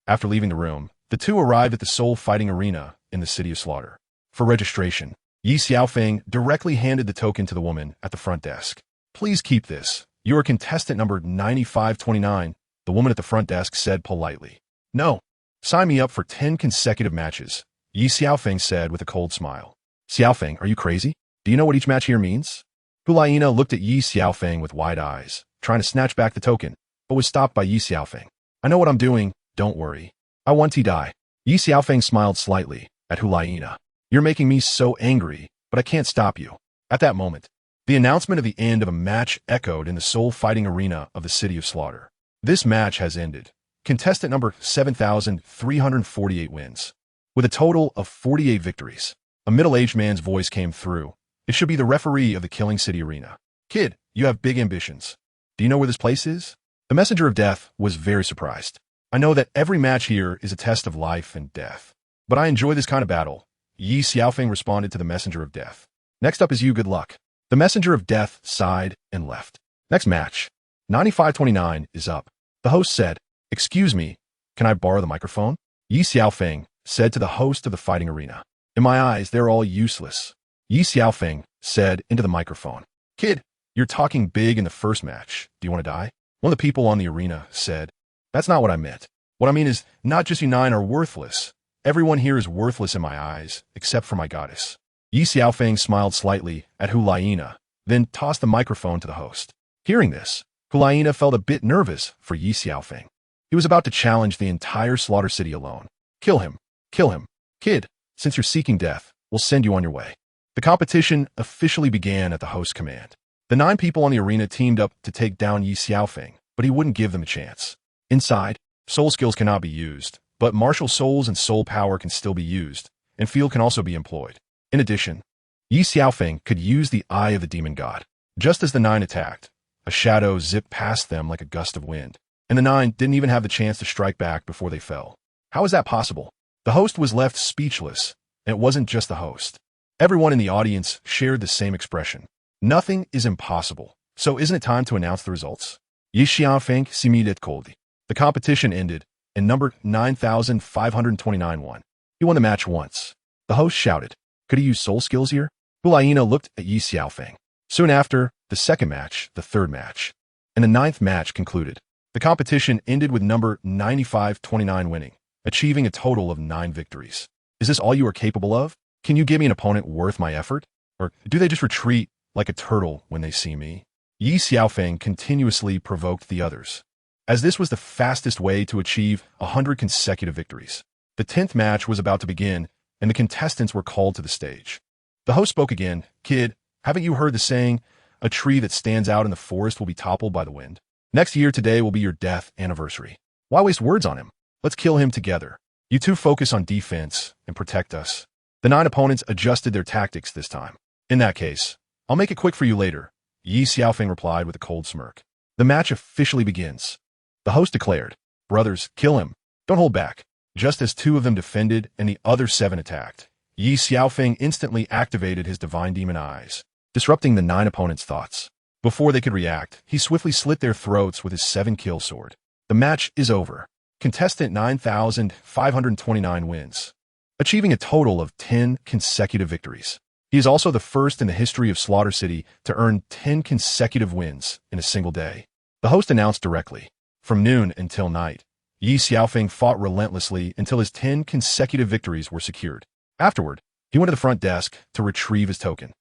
After leaving the room, the 2 arrived at the Soul Fighting Arena in the city of Slaughter. For registration, Ye Xiaofeng directly handed the token to the woman at the front desk. Please keep this. You are contestant number 9529, the woman at the front desk said politely. No. Sign me up for 10 consecutive matches, Ye Xiaofeng said with a cold smile. Xiaofeng, are you crazy? Do you know what each match here means? Hulaina looked at Ye Xiaofeng with wide eyes, trying to snatch back the token, but was stopped by Ye Xiaofeng. I know what I'm doing, don't worry. I want to die. Ye Xiaofeng smiled slightly at Hulaina. You're making me so angry, but I can't stop you. At that moment, the announcement of the end of a match echoed in the soul fighting arena of the city of Slaughter. This match has ended. Contestant number 7,348 wins, with a total of 48 victories. A middle-aged man's voice came through. It should be the referee of the Killing City Arena. Kid, you have big ambitions. Do you know where this place is? The messenger of death was very surprised. I know that every match here is a test of life and death, but I enjoy this kind of battle. Ye Xiaofeng responded to the messenger of death. Next up is you, good luck. The The messenger of death sighed and left. Next match. 9529 is up. The host said, "Excuse me, can I borrow the microphone?" Ye Xiaofeng said to the host of the fighting arena. "In my eyes, they're all useless." Ye Xiaofeng said into the microphone, "Kid, you're talking big in the first match. Do you want to die?" One of the people on the arena said, "That's not what I meant. What I mean is, not just you nine are worthless. Everyone here is worthless in my eyes, except for my goddess." Ye Xiaofeng smiled slightly at Hulaina, then tossed the microphone to the host. Hearing this, Hulaina felt a bit nervous for Ye Xiaofeng. He was about to challenge the entire Slaughter City alone. Kill him. Kill him. Kid, since you're seeking death, we'll send you on your way. The competition officially began at the host's command. The 9 people on the arena teamed up to take down Ye Xiaofeng, but he wouldn't give them a chance. Inside, soul skills cannot be used, but martial souls and soul power can still be used, and field can also be employed. In addition, Ye Xiaofeng could use the eye of the demon god. Just as the 9 attacked, a shadow zipped past them like a gust of wind, and the 9 didn't even have the chance to strike back before they fell. How is that possible? The host was left speechless, and it wasn't just the host. Everyone in the audience shared the same expression. Nothing is impossible, so isn't it time to announce the results? Ye Xiaofeng simid koldi. The competition ended, and number 9529 won. He won the match once. The host shouted, "Could he use soul skills here?" Hulaina looked at Ye Xiaofeng. Soon after, the second match, the third match, and the 9th match concluded. The competition ended with number 9529 winning, achieving a total of 9 victories. Is this all you are capable of? Can you give me an opponent worth my effort? Or do they just retreat like a turtle when they see me? Ye Xiaofeng continuously provoked the others, as this was the fastest way to achieve 100 consecutive victories. The 10th match was about to begin, and the contestants were called to the stage. The host spoke again. "Kid, haven't you heard the saying, a tree that stands out in the forest will be toppled by the wind? Next year today will be your death anniversary. Why waste words on him? Let's kill him together. You two focus on defense and protect us." The 9 opponents adjusted their tactics this time. "In that case, I'll make it quick for you later," Ye Xiaofeng replied with a cold smirk. The match officially begins. The host declared, "Brothers, kill him. Don't hold back." Just as 2 of them defended and the other 7 attacked, Ye Xiaofeng instantly activated his divine demon eyes, disrupting the 9 opponents' thoughts. Before they could react, he swiftly slit their throats with his 7-kill sword. The match is over. Contestant 9529 wins, achieving a total of 10 consecutive victories. He is also the first in the history of Slaughter City to earn 10 consecutive wins in a single day. The host announced directly, from noon until night, Ye Xiaofeng fought relentlessly until his 10 consecutive victories were secured. Afterward, he went to the front desk to retrieve his token.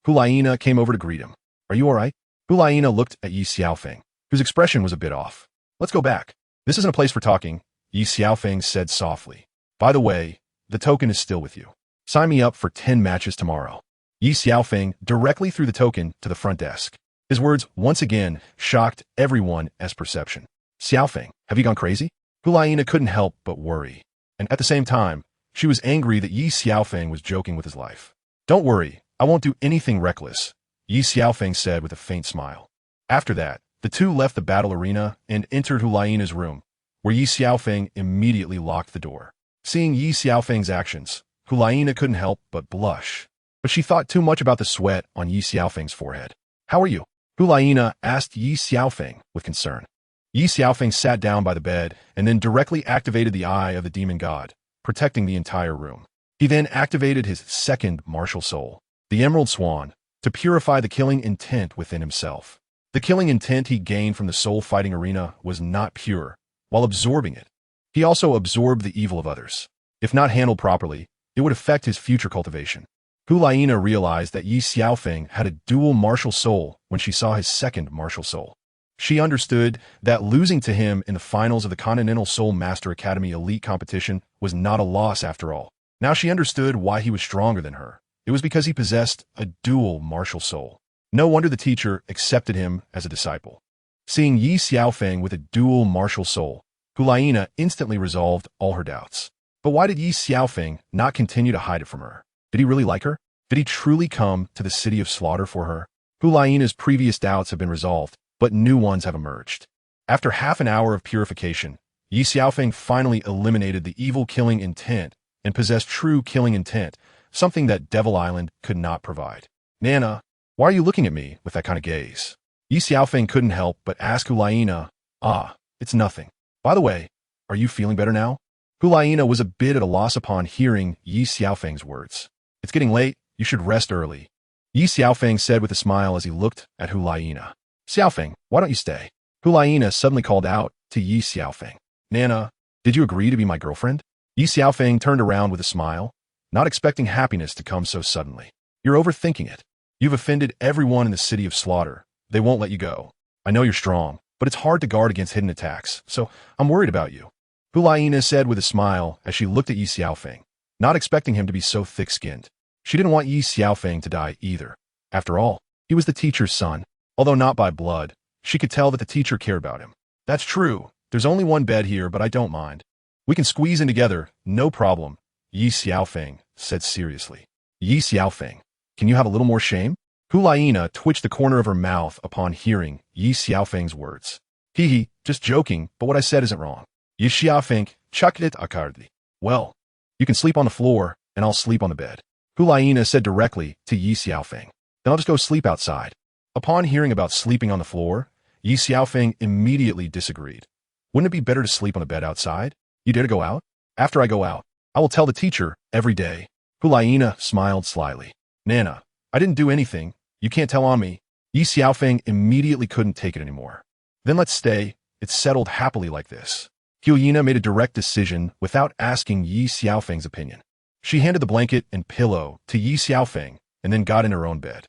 Hulaina came over to greet him. "Are you all right?" Hulaina looked at Ye Xiaofeng, whose expression was a bit off. "Let's go back. This isn't a place for talking," Ye Xiaofeng said softly. "By the way, the token is still with you. Sign me up for 10 matches tomorrow." Ye Xiaofeng directly threw the token to the front desk. His words once again shocked everyone's perception. "Xiaofeng, have you gone crazy?" Hulaina couldn't help but worry, and at the same time, she was angry that Ye Xiaofeng was joking with his life. "Don't worry, I won't do anything reckless," Ye Xiaofeng said with a faint smile. After that, the 2 left the battle arena and entered Hulaina's room, where Ye Xiaofeng immediately locked the door. Seeing Ye Xiaofeng's actions, Hulaina couldn't help but blush, but she thought too much about the sweat on Ye Xiaofeng's forehead. "How are you?" Hulaina asked Ye Xiaofeng with concern. Ye Xiaofeng sat down by the bed and then directly activated the eye of the demon god, protecting the entire room. He then activated his 2nd martial soul, the Emerald Swan, to purify the killing intent within himself. The killing intent he gained from the soul fighting arena was not pure. While absorbing it, he also absorbed the evil of others. If not handled properly, it would affect his future cultivation. Hulaina realized that Ye Xiaofeng had a dual martial soul when she saw his 2nd martial soul. She understood that losing to him in the finals of the Continental Soul Master Academy Elite competition was not a loss after all. Now she understood why he was stronger than her. It was because he possessed a dual martial soul. No wonder the teacher accepted him as a disciple. Seeing Ye Xiaofeng with a dual martial soul, Hulaina instantly resolved all her doubts. But why did Ye Xiaofeng not continue to hide it from her? Did he really like her? Did he truly come to the city of slaughter for her? Hulaina's previous doubts have been resolved, but new ones have emerged. After half an hour of purification, Ye Xiaofeng finally eliminated the evil killing intent and possessed true killing intent, something that Devil Island could not provide. "Nana, Why are you looking at me with that kind of gaze? Ye Xiaofeng couldn't help but ask Hulaina. Ah, it's nothing. By the way, are you feeling better now? Hulaina was a bit at a loss upon hearing Ye Xiaofeng's words. It's getting late, you should rest early. Ye Xiaofeng said with a smile as he looked at Hulaina. Xiaofeng, why don't you stay? Hulaina suddenly called out to Ye Xiaofeng. Nana, did you agree to be my girlfriend? Ye Xiaofeng turned around with a smile, not expecting happiness to come so suddenly. You're overthinking it. You've offended everyone in the city of slaughter. They won't let you go. I know you're strong, but it's hard to guard against hidden attacks, so I'm worried about you. Hulaina said with a smile as she looked at Ye Xiaofeng, not expecting him to be so thick-skinned. She didn't want Ye Xiaofeng to die either. After all, he was the teacher's son. Although not by blood, she could tell that the teacher cared about him. That's true. There's only one bed here, but I don't mind. We can squeeze in together, no problem, Ye Xiaofeng said seriously. Ye Xiaofeng, can you have a little more shame? Hulaina twitched the corner of her mouth upon hearing Ye Xiaofeng's words. Hee, just joking, but what I said isn't wrong. Ye Xiaofeng chucked it accordingly. Well, you can sleep on the floor, and I'll sleep on the bed. Hulaina said directly to Ye Xiaofeng. Then I'll just go sleep outside. Upon hearing about sleeping on the floor, Ye Xiaofeng immediately disagreed. Wouldn't it be better to sleep on the bed outside? You dare to go out? After I go out, I will tell the teacher every day. Hulaina smiled slyly. Nana, I didn't do anything. You can't tell on me. Ye Xiaofeng immediately couldn't take it anymore. Then let's stay. It's settled happily like this. Hulaina made a direct decision without asking Ye Xiaofeng's opinion. She handed the blanket and pillow to Ye Xiaofeng and then got in her own bed.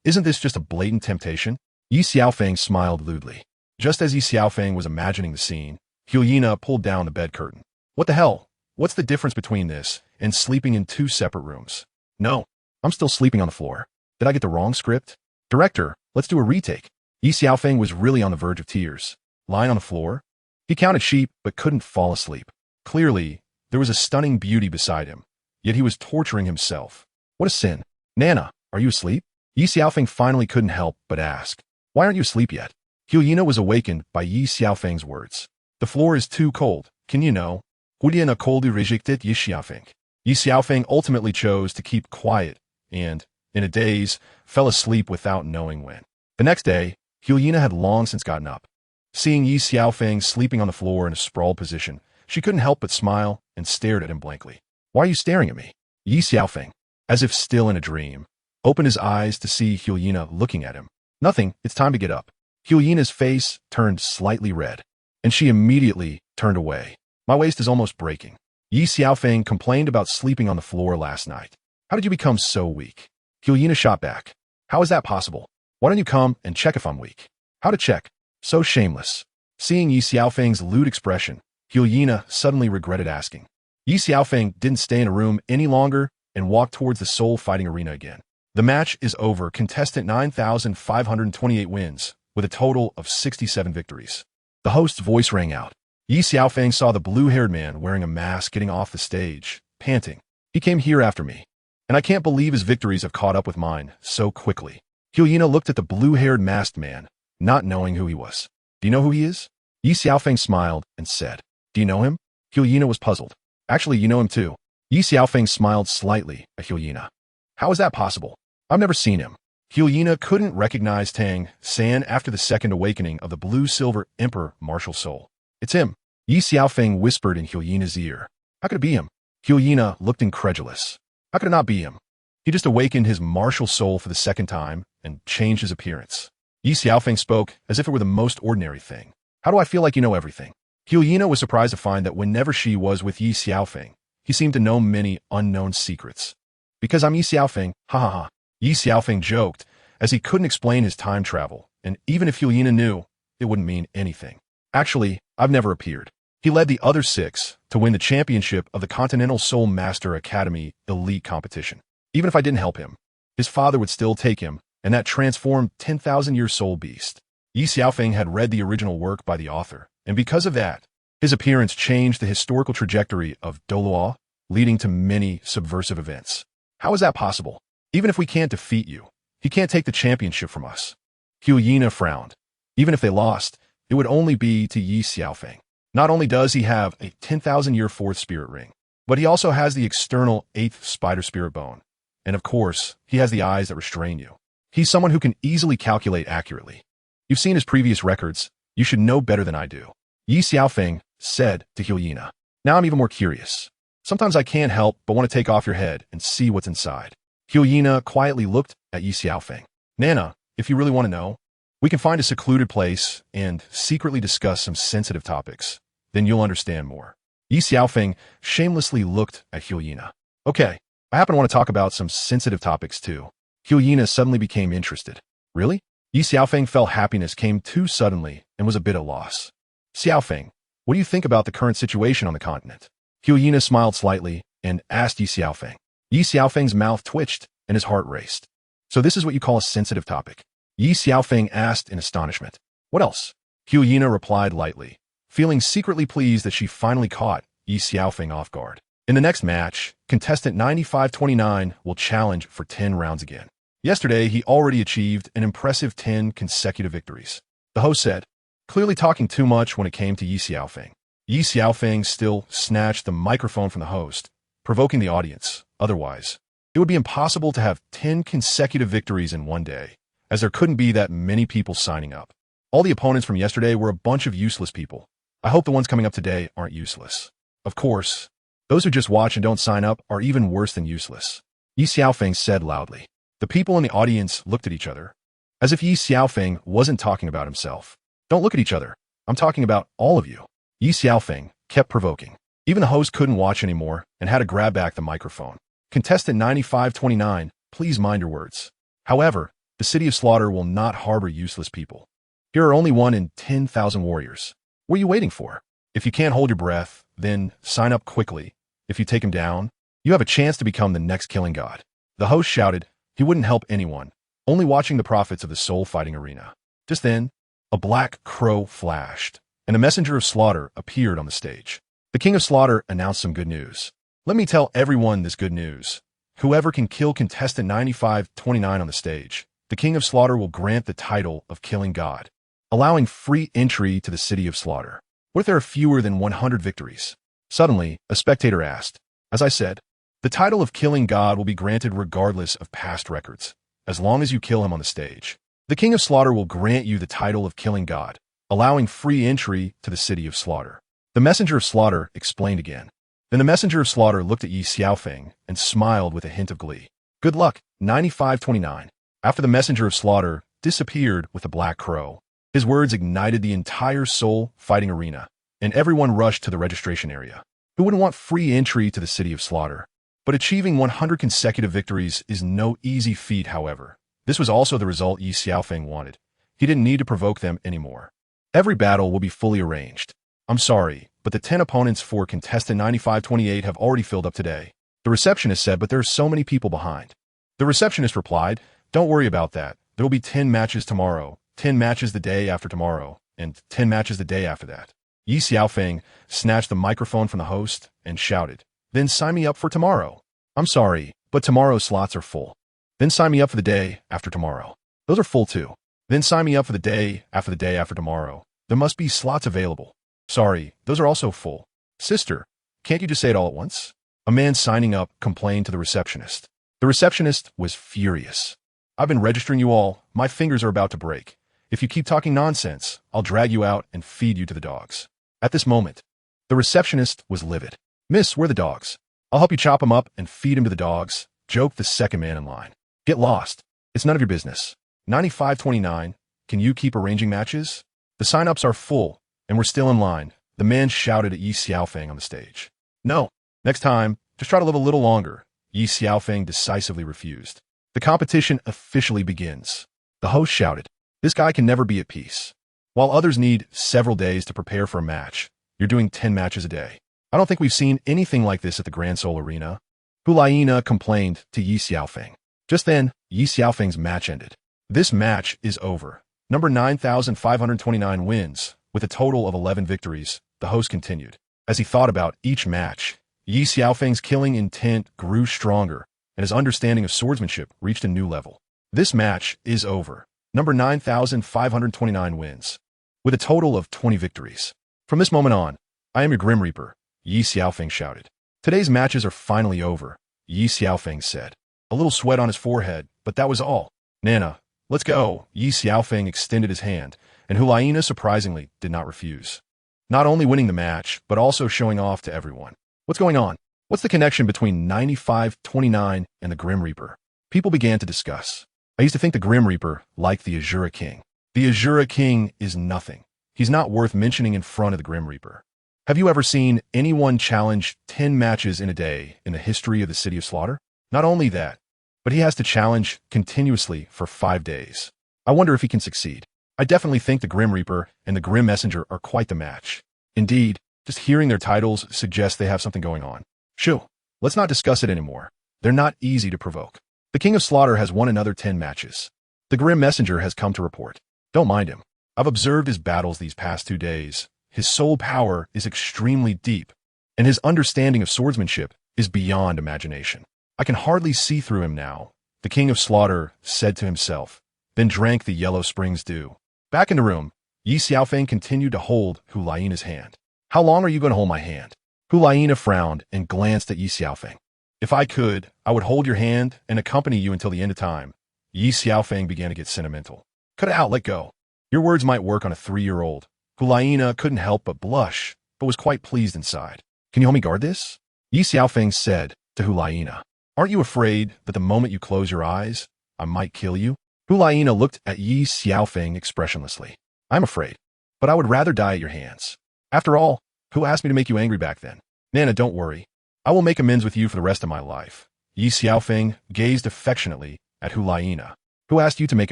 Isn't this just a blatant temptation? Ye Xiaofeng smiled lewdly. Just as Ye Xiaofeng was imagining the scene, Hulaina pulled down the bed curtain. What the hell? What's the difference between this and sleeping in 2 separate rooms? No, I'm still sleeping on the floor. Did I get the wrong script? Director, let's do a retake. Ye Xiaofeng was really on the verge of tears. Lying on the floor, he counted sheep but couldn't fall asleep. Clearly, there was a stunning beauty beside him, yet he was torturing himself. What a sin. Nana, are you asleep? Ye Xiaofeng finally couldn't help but ask. Why aren't you asleep yet? Hulaina was awakened by Ye Xiaofeng's words. The floor is too cold, can you know? Hulaina coldly rejected Ye Xiaofeng. Ye Xiaofeng ultimately chose to keep quiet and, in a daze, fell asleep without knowing when. The next day, Hulaina had long since gotten up. Seeing Ye Xiaofeng sleeping on the floor in a sprawled position, she couldn't help but smile and stared at him blankly. Why are you staring at me? Ye Xiaofeng, as if still in a dream, opened his eyes to see Hulaina looking at him. Nothing, it's time to get up. Hulaina's face turned slightly red, and she immediately turned away. My waist is almost breaking. Ye Xiaofeng complained about sleeping on the floor last night. How did you become so weak? Hulaina shot back. How is that possible? Why don't you come and check if I'm weak? How to check? So shameless. Seeing Ye Xiaofeng's lewd expression, Hulaina suddenly regretted asking. Ye Xiaofeng didn't stay in a room any longer and walked towards the soul fighting arena again. The match is over. Contestant 9,528 wins, with a total of 67 victories. The host's voice rang out. Ye Xiaofeng saw the blue-haired man wearing a mask getting off the stage, panting. He came here after me, and I can't believe his victories have caught up with mine so quickly. Hulaina looked at the blue-haired masked man, not knowing who he was. Do you know who he is? Ye Xiaofeng smiled and said, Do you know him? Hulaina was puzzled. Actually, you know him too. Ye Xiaofeng smiled slightly at Hulaina. How is that possible? I've never seen him. Hulaina couldn't recognize Tang San after the second awakening of the blue-silver emperor martial soul. It's him. Ye Xiaofeng whispered in Hulaina's ear. How could it be him? Hulaina looked incredulous. How could it not be him? He just awakened his martial soul for the second time and changed his appearance. Ye Xiaofeng spoke as if it were the most ordinary thing. How do I feel like you know everything? Hulaina was surprised to find that whenever she was with Ye Xiaofeng, he seemed to know many unknown secrets. Because I'm Ye Xiaofeng, ha ha ha. Ye Xiaofeng joked, as he couldn't explain his time travel, and even if Hulaina knew, it wouldn't mean anything. Actually, I've never appeared. He led the other 6 to win the championship of the Continental Soul Master Academy Elite Competition. Even if I didn't help him, his father would still take him, and that transformed 10,000-year soul beast. Ye Xiaofeng had read the original work by the author, and because of that, his appearance changed the historical trajectory of Douluo, leading to many subversive events. How is that possible? Even if we can't defeat you, he can't take the championship from us. Hulaina frowned. Even if they lost, it would only be to Ye Xiaofeng. Not only does he have a 10,000-year 4th spirit ring, but he also has the external 8th spider spirit bone. And of course, he has the eyes that restrain you. He's someone who can easily calculate accurately. You've seen his previous records. You should know better than I do. Ye Xiaofeng said to Hyena. Now I'm even more curious. Sometimes I can't help but want to take off your head and see what's inside. Hyena quietly looked at Ye Xiaofeng. Nana, if you really want to know, we can find a secluded place and secretly discuss some sensitive topics. Then you'll understand more. Ye Xiaofeng shamelessly looked at Hyena. Okay, I happen to want to talk about some sensitive topics too. Hyena suddenly became interested. Really? Ye Xiaofeng felt happiness came too suddenly and was a bit at loss. Xiaofeng, what do you think about the current situation on the continent? Hyena smiled slightly and asked Ye Xiaofeng. Ye Xiaofeng's mouth twitched and his heart raced. So this is what you call a sensitive topic? Ye Xiaofeng asked in astonishment. What else? Hyena replied lightly, feeling secretly pleased that she finally caught Ye Xiaofeng off guard. In the next match, contestant 9529 will challenge for 10 rounds again. Yesterday, he already achieved an impressive 10 consecutive victories. The host said, clearly talking too much when it came to Ye Xiaofeng. Ye Xiaofeng still snatched the microphone from the host, provoking the audience. Otherwise, it would be impossible to have 10 consecutive victories in one day, as there couldn't be that many people signing up. All the opponents from yesterday were a bunch of useless people. I hope the ones coming up today aren't useless. Of course, those who just watch and don't sign up are even worse than useless. Ye Xiaofeng said loudly. The people in the audience looked at each other, as if Ye Xiaofeng wasn't talking about himself. Don't look at each other. I'm talking about all of you. Ye Xiaofeng kept provoking. Even the host couldn't watch anymore and had to grab back the microphone. Contestant 9529, please mind your words. However, the city of slaughter will not harbor useless people. Here are only 1 in 10,000 warriors. What are you waiting for? If you can't hold your breath, then sign up quickly. If you take him down, you have a chance to become the next killing god. The host shouted. He wouldn't help anyone, only watching the profits of the soul fighting arena. Just then, a black crow flashed, and a messenger of slaughter appeared on the stage. The king of slaughter announced some good news. Let me tell everyone this good news. Whoever can kill contestant 9529 on the stage, the king of slaughter will grant the title of killing god, allowing free entry to the city of slaughter. What if there are fewer than 100 victories? Suddenly, a spectator asked. As I said, the title of killing god will be granted regardless of past records, as long as you kill him on the stage. The king of slaughter will grant you the title of killing god, allowing free entry to the city of slaughter. The messenger of slaughter explained again. Then the messenger of slaughter looked at Ye Xiaofeng and smiled with a hint of glee. Good luck, 9529. After the messenger of slaughter disappeared with the black crow, his words ignited the entire soul fighting arena, and everyone rushed to the registration area. Who wouldn't want free entry to the city of slaughter? But achieving 100 consecutive victories is no easy feat, however. This was also the result Ye Xiaofeng wanted. He didn't need to provoke them anymore. Every battle will be fully arranged. I'm sorry, but the 10 opponents for contestant 9528 have already filled up today. The receptionist said, but there are so many people behind. The receptionist replied, don't worry about that. There will be 10 matches tomorrow, 10 matches the day after tomorrow, and 10 matches the day after that. Ye Xiaofeng snatched the microphone from the host and shouted, then sign me up for tomorrow. I'm sorry, but tomorrow's slots are full. Then sign me up for the day after tomorrow. Those are full too. Then sign me up for the day after tomorrow. There must be slots available. Sorry, those are also full. Sister, can't you just say it all at once? A man signing up complained to the receptionist. The receptionist was furious. I've been registering you all. My fingers are about to break. If you keep talking nonsense, I'll drag you out and feed you to the dogs. At this moment, the receptionist was livid. Miss, where are the dogs? I'll help you chop them up and feed them to the dogs, joked the second man in line. Get lost. It's none of your business. 9529, can you keep arranging matches? The sign-ups are full, and we're still in line, the man shouted at Ye Xiaofeng on the stage. No, next time, just try to live a little longer. Ye Xiaofeng decisively refused. The competition officially begins. The host shouted, this guy can never be at peace. While others need several days to prepare for a match, you're doing 10 matches a day. I don't think we've seen anything like this at the Grand Soul Arena. Hulayina complained to Ye Xiaofeng. Just then, Ye Xiaofeng's match ended. This match is over. Number 9529 wins, with a total of 11 victories, the host continued. As he thought about each match, Ye Xiaofeng's killing intent grew stronger, and his understanding of swordsmanship reached a new level. This match is over. Number 9529 wins, with a total of 20 victories. From this moment on, I am your Grim Reaper, Ye Xiaofeng shouted. Today's matches are finally over, Ye Xiaofeng said. A little sweat on his forehead, but that was all. Nana, let's go. Ye Xiaofeng extended his hand, and Hulaina surprisingly did not refuse. Not only winning the match, but also showing off to everyone. What's going on? What's the connection between 9529 and the Grim Reaper? People began to discuss. I used to think the Grim Reaper liked the Azura King. The Azura King is nothing. He's not worth mentioning in front of the Grim Reaper. Have you ever seen anyone challenge 10 matches in a day in the history of the City of Slaughter? Not only that, but he has to challenge continuously for 5 days. I wonder if he can succeed. I definitely think the Grim Reaper and the Grim Messenger are quite the match. Indeed, just hearing their titles suggests they have something going on. Shoo, let's not discuss it anymore. They're not easy to provoke. The King of Slaughter has won another 10 matches. The Grim Messenger has come to report. Don't mind him. I've observed his battles these past 2 days. His soul power is extremely deep, and his understanding of swordsmanship is beyond imagination. I can hardly see through him now, the King of Slaughter said to himself, then drank the yellow spring's dew. Back in the room, Ye Xiaofeng continued to hold Hulaina's hand. How long are you going to hold my hand? Hulaina frowned and glanced at Ye Xiaofeng. If I could, I would hold your hand and accompany you until the end of time. Ye Xiaofeng began to get sentimental. Cut it out, let go. Your words might work on a 3-year-old. Hulaina couldn't help but blush, but was quite pleased inside. Can you help me guard this? Ye Xiaofeng said to Hulaina. Aren't you afraid that the moment you close your eyes, I might kill you? Hulaina looked at Ye Xiaofeng expressionlessly. I'm afraid, but I would rather die at your hands. After all, who asked me to make you angry back then? Nana, don't worry. I will make amends with you for the rest of my life. Ye Xiaofeng gazed affectionately at Hulaina. Who asked you to make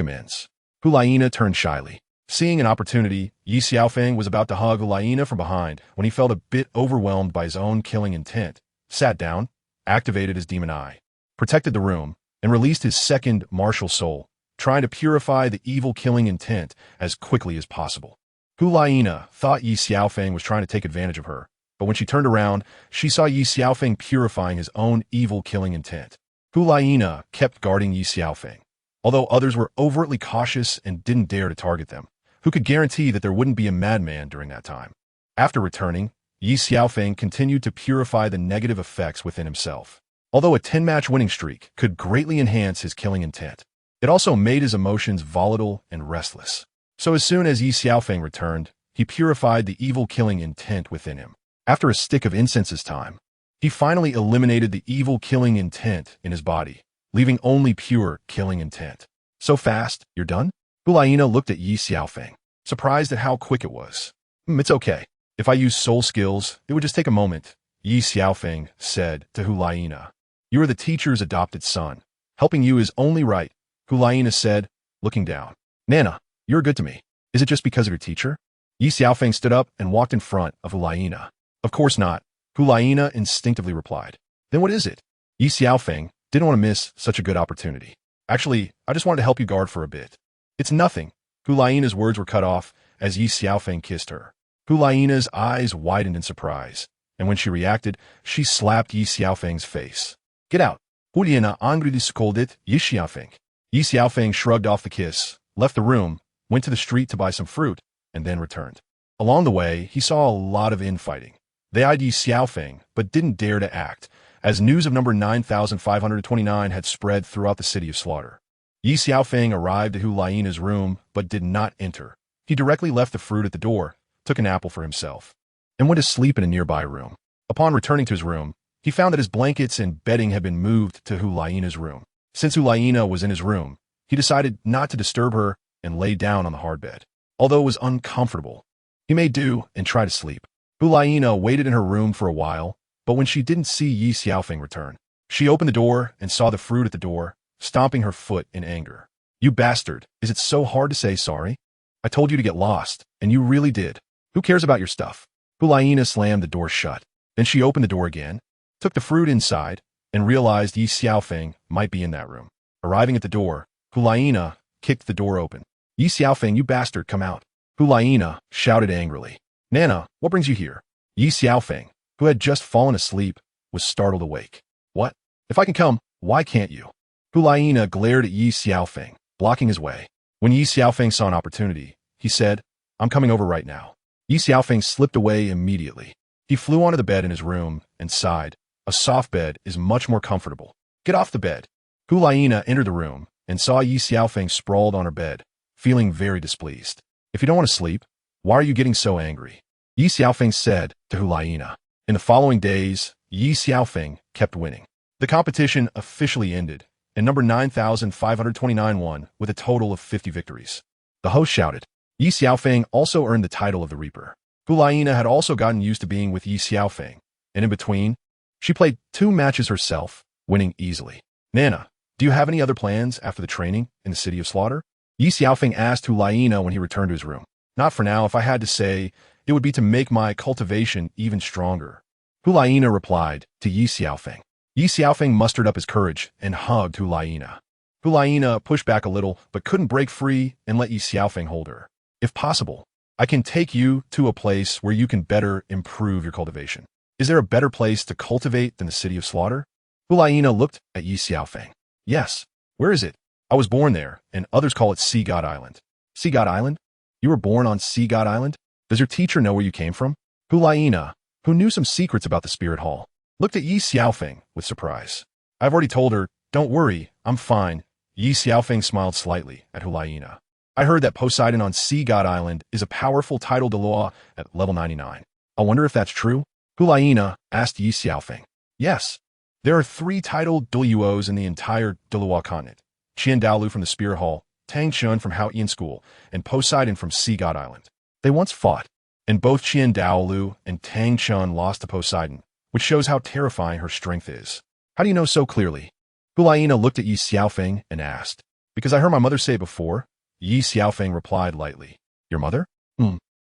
amends? Hulaina turned shyly. Seeing an opportunity, Ye Xiaofeng was about to hug Hulaina from behind when he felt a bit overwhelmed by his own killing intent, sat down, activated his demon eye, protected the room, and released his second martial soul, trying to purify the evil killing intent as quickly as possible. Hulaina thought Ye Xiaofeng was trying to take advantage of her, but when she turned around, she saw Ye Xiaofeng purifying his own evil killing intent. Hulaina kept guarding Ye Xiaofeng. Although others were overtly cautious and didn't dare to target them, who could guarantee that there wouldn't be a madman during that time? After returning, Ye Xiaofeng continued to purify the negative effects within himself. Although a 10-match winning streak could greatly enhance his killing intent, it also made his emotions volatile and restless. So as soon as Ye Xiaofeng returned, he purified the evil killing intent within him. After a stick of incense's time, he finally eliminated the evil killing intent in his body, leaving only pure killing intent. So fast, you're done? Hulaina looked at Ye Xiaofeng, surprised at how quick it was. It's okay. If I use soul skills, it would just take a moment, Ye Xiaofeng said to Hulaina. You are the teacher's adopted son. Helping you is only right, Hulaina said, looking down. Nana, you're good to me. Is it just because of your teacher? Ye Xiaofeng stood up and walked in front of Hulaina. Of course not, Hulaina instinctively replied. Then what is it? Ye Xiaofeng didn't want to miss such a good opportunity. Actually, I just wanted to help you guard for a bit. It's nothing. Hulaina's words were cut off as Ye Xiaofeng kissed her. Hulaina's eyes widened in surprise, and when she reacted, she slapped Ye Xiaofeng's face. Get out. Hulaina angrily scolded Ye Xiaofeng. Ye Xiaofeng shrugged off the kiss, left the room, went to the street to buy some fruit, and then returned. Along the way, he saw a lot of infighting. They eyed Ye Xiaofeng, but didn't dare to act, as news of number 9529 had spread throughout the City of Slaughter. Ye Xiaofeng arrived at Hulaina's room, but did not enter. He directly left the fruit at the door, took an apple for himself, and went to sleep in a nearby room. Upon returning to his room, he found that his blankets and bedding had been moved to Hulaina's room. Since Hulaina was in his room, he decided not to disturb her and lay down on the hard bed. Although it was uncomfortable, he made do and tried to sleep. Hulaina waited in her room for a while, but when she didn't see Ye Xiaofeng return, she opened the door and saw the fruit at the door, stomping her foot in anger. You bastard, is it so hard to say sorry? I told you to get lost, and you really did. Who cares about your stuff? Hulaina slammed the door shut. Then she opened the door again, took the fruit inside, and realized Ye Xiaofeng might be in that room. Arriving at the door, Hulaina kicked the door open. Ye Xiaofeng, you bastard, come out. Hulaina shouted angrily. Nana, what brings you here? Ye Xiaofeng, who had just fallen asleep, was startled awake. What? If I can come, why can't you? Hulaina glared at Ye Xiaofeng, blocking his way. When Ye Xiaofeng saw an opportunity, he said, I'm coming over right now. Ye Xiaofeng slipped away immediately. He flew onto the bed in his room and sighed. A soft bed is much more comfortable. Get off the bed. Hulaina entered the room and saw Ye Xiaofeng sprawled on her bed, feeling very displeased. If you don't want to sleep, why are you getting so angry? Ye Xiaofeng said to Hulaina. In the following days, Ye Xiaofeng kept winning. The competition officially ended, and number 9,529 won with a total of 50 victories. The host shouted. Ye Xiaofeng also earned the title of the Reaper. Hulaina had also gotten used to being with Ye Xiaofeng, and in between, she played 2 matches herself, winning easily. Nana, do you have any other plans after the training in the City of Slaughter? Ye Xiaofeng asked Hulaina when he returned to his room. Not for now. If I had to say, it would be to make my cultivation even stronger. Hulaina replied to Ye Xiaofeng. Ye Xiaofeng mustered up his courage and hugged Hulaina. Hulaina pushed back a little, but couldn't break free and let Ye Xiaofeng hold her. If possible, I can take you to a place where you can better improve your cultivation. Is there a better place to cultivate than the City of Slaughter? Hulaina looked at Ye Xiaofeng. Yes. Where is it? I was born there, and others call it Sea God Island. Sea God Island? You were born on Sea God Island? Does your teacher know where you came from? Hulaina, who knew some secrets about the Spirit Hall, looked at Ye Xiaofeng with surprise. I've already told her, don't worry, I'm fine. Ye Xiaofeng smiled slightly at Hulaina. I heard that Poseidon on Sea God Island is a powerful title Douluo at level 99. I wonder if that's true? Hulaina asked Ye Xiaofeng. Yes. There are 3 titled Douluos in the entire Douluo Continent. Douluo from the Spirit Hall, Tang Chun from Haoyan School, and Poseidon from Sea God Island. They once fought, and both Douluo and Tang Chun lost to Poseidon, which shows how terrifying her strength is. How do you know so clearly? Hulaina looked at Ye Xiaofeng and asked. Because I heard my mother say it before. Ye Xiaofeng replied lightly. Your mother?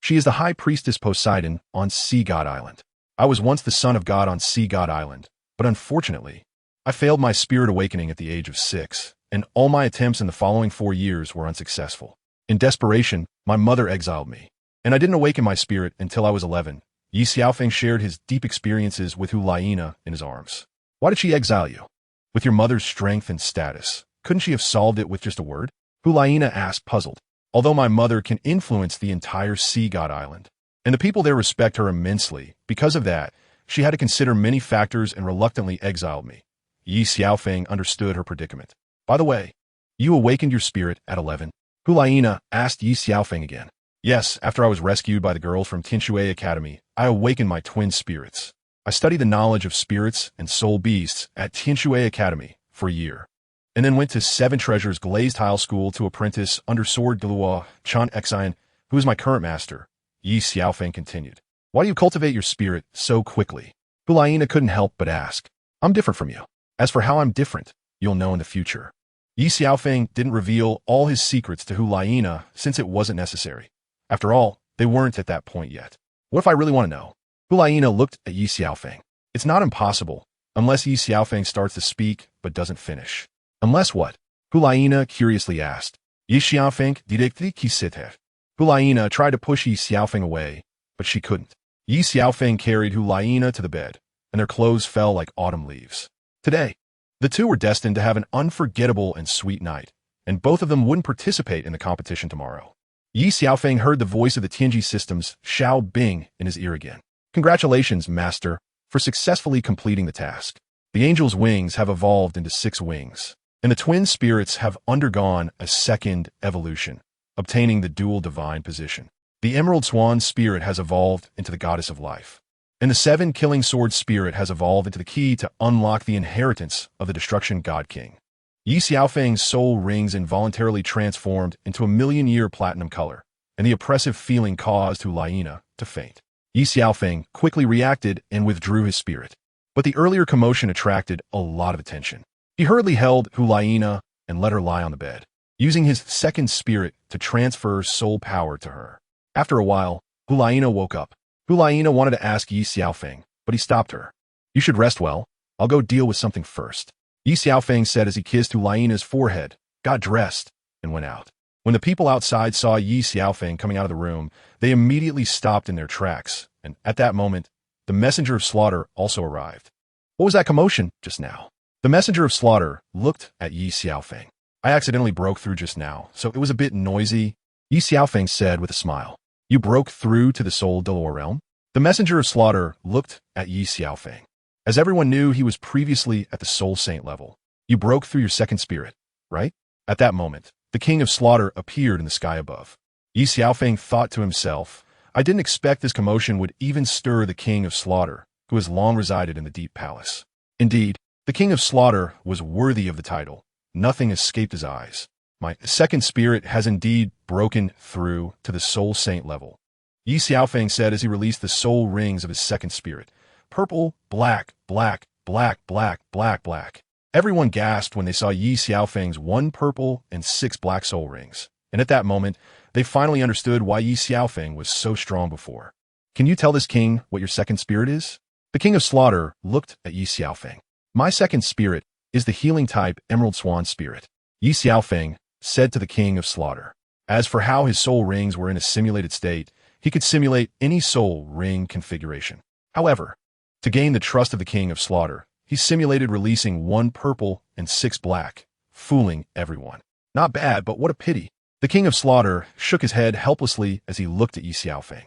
She is the high priestess Poseidon on Sea God Island. I was once the son of God on Sea God Island, but unfortunately, I failed my spirit awakening at the age of 6, and all my attempts in the following 4 years were unsuccessful. In desperation, my mother exiled me, and I didn't awaken my spirit until I was 11. Ye Xiaofeng shared his deep experiences with Hulaina in his arms. Why did she exile you? With your mother's strength and status, couldn't she have solved it with just a word? Hulaina asked, puzzled. Although my mother can influence the entire Sea God Island, and the people there respect her immensely, because of that, she had to consider many factors and reluctantly exiled me. Ye Xiaofeng understood her predicament. By the way, you awakened your spirit at 11? Hulaina asked Ye Xiaofeng again. Yes, after I was rescued by the girls from Tianji Academy, I awakened my twin spirits. I studied the knowledge of spirits and soul beasts at Tianji Academy for a year, and then went to 7 Treasures Glazed Tile School to apprentice under Sword Douluo Continent, who is my current master. Ye Xiaofeng continued. Why do you cultivate your spirit so quickly? Hulaina couldn't help but ask. I'm different from you. As for how I'm different, you'll know in the future. Ye Xiaofeng didn't reveal all his secrets to Hulaina since it wasn't necessary. After all, they weren't at that point yet. What if I really want to know? Hulaina looked at Ye Xiaofeng. It's not impossible, unless Ye Xiaofeng starts to speak but doesn't finish. Unless what? Hulaina curiously asked. Ye Xiaofeng directly kisite. Hulaina tried to push Ye Xiaofeng away, but she couldn't. Ye Xiaofeng carried Hulaina to the bed, and their clothes fell like autumn leaves. Today, the two were destined to have an unforgettable and sweet night, and both of them wouldn't participate in the competition tomorrow. Ye Xiaofeng heard the voice of the Tianji System's Xiao Bing in his ear again. Congratulations, Master, for successfully completing the task. The angel's wings have evolved into 6 wings, and the twin spirits have undergone a second evolution, obtaining the dual divine position. The Emerald Swan spirit has evolved into the goddess of life, and the 7 Killing Sword spirit has evolved into the key to unlock the inheritance of the Destruction God King. Ye Xiaofeng's soul rings involuntarily transformed into a 1,000,000-year platinum color, and the oppressive feeling caused Hulaina to faint. Ye Xiaofeng quickly reacted and withdrew his spirit, but the earlier commotion attracted a lot of attention. He hurriedly held Hulaina and let her lie on the bed, using his second spirit to transfer soul power to her. After a while, Hulaina woke up. Hulaina wanted to ask Ye Xiaofeng, but he stopped her. You should rest well. I'll go deal with something first. Ye Xiaofeng said as he kissed Hulaina's forehead, got dressed, and went out. When the people outside saw Ye Xiaofeng coming out of the room, they immediately stopped in their tracks, and at that moment, the messenger of slaughter also arrived. What was that commotion just now? The messenger of slaughter looked at Ye Xiaofeng. I accidentally broke through just now, so it was a bit noisy, Ye Xiaofeng said with a smile. You broke through to the soul Douluo realm? The messenger of slaughter looked at Ye Xiaofeng. As everyone knew, he was previously at the soul saint level. You broke through your second spirit, right? At that moment, the king of slaughter appeared in the sky above. Ye Xiaofeng thought to himself, I didn't expect this commotion would even stir the king of slaughter, who has long resided in the deep palace. Indeed, the king of slaughter was worthy of the title. Nothing escaped his eyes. My second spirit has indeed broken through to the soul saint level. Ye Xiaofeng said as he released the soul rings of his second spirit. Purple, black, black, black, black, black, black. Everyone gasped when they saw Ye Xiaofeng's 1 purple and 6 black soul rings. And at that moment, they finally understood why Ye Xiaofeng was so strong before. Can you tell this king what your second spirit is? The king of slaughter looked at Ye Xiaofeng. My second spirit is the healing type Emerald Swan spirit. Ye Xiaofeng said to the king of slaughter. As for how his soul rings were in a simulated state, he could simulate any soul ring configuration. However, to gain the trust of the king of slaughter, he simulated releasing 1 purple and 6 black, fooling everyone. Not bad, but what a pity. The king of slaughter shook his head helplessly as he looked at Ye Xiaofeng.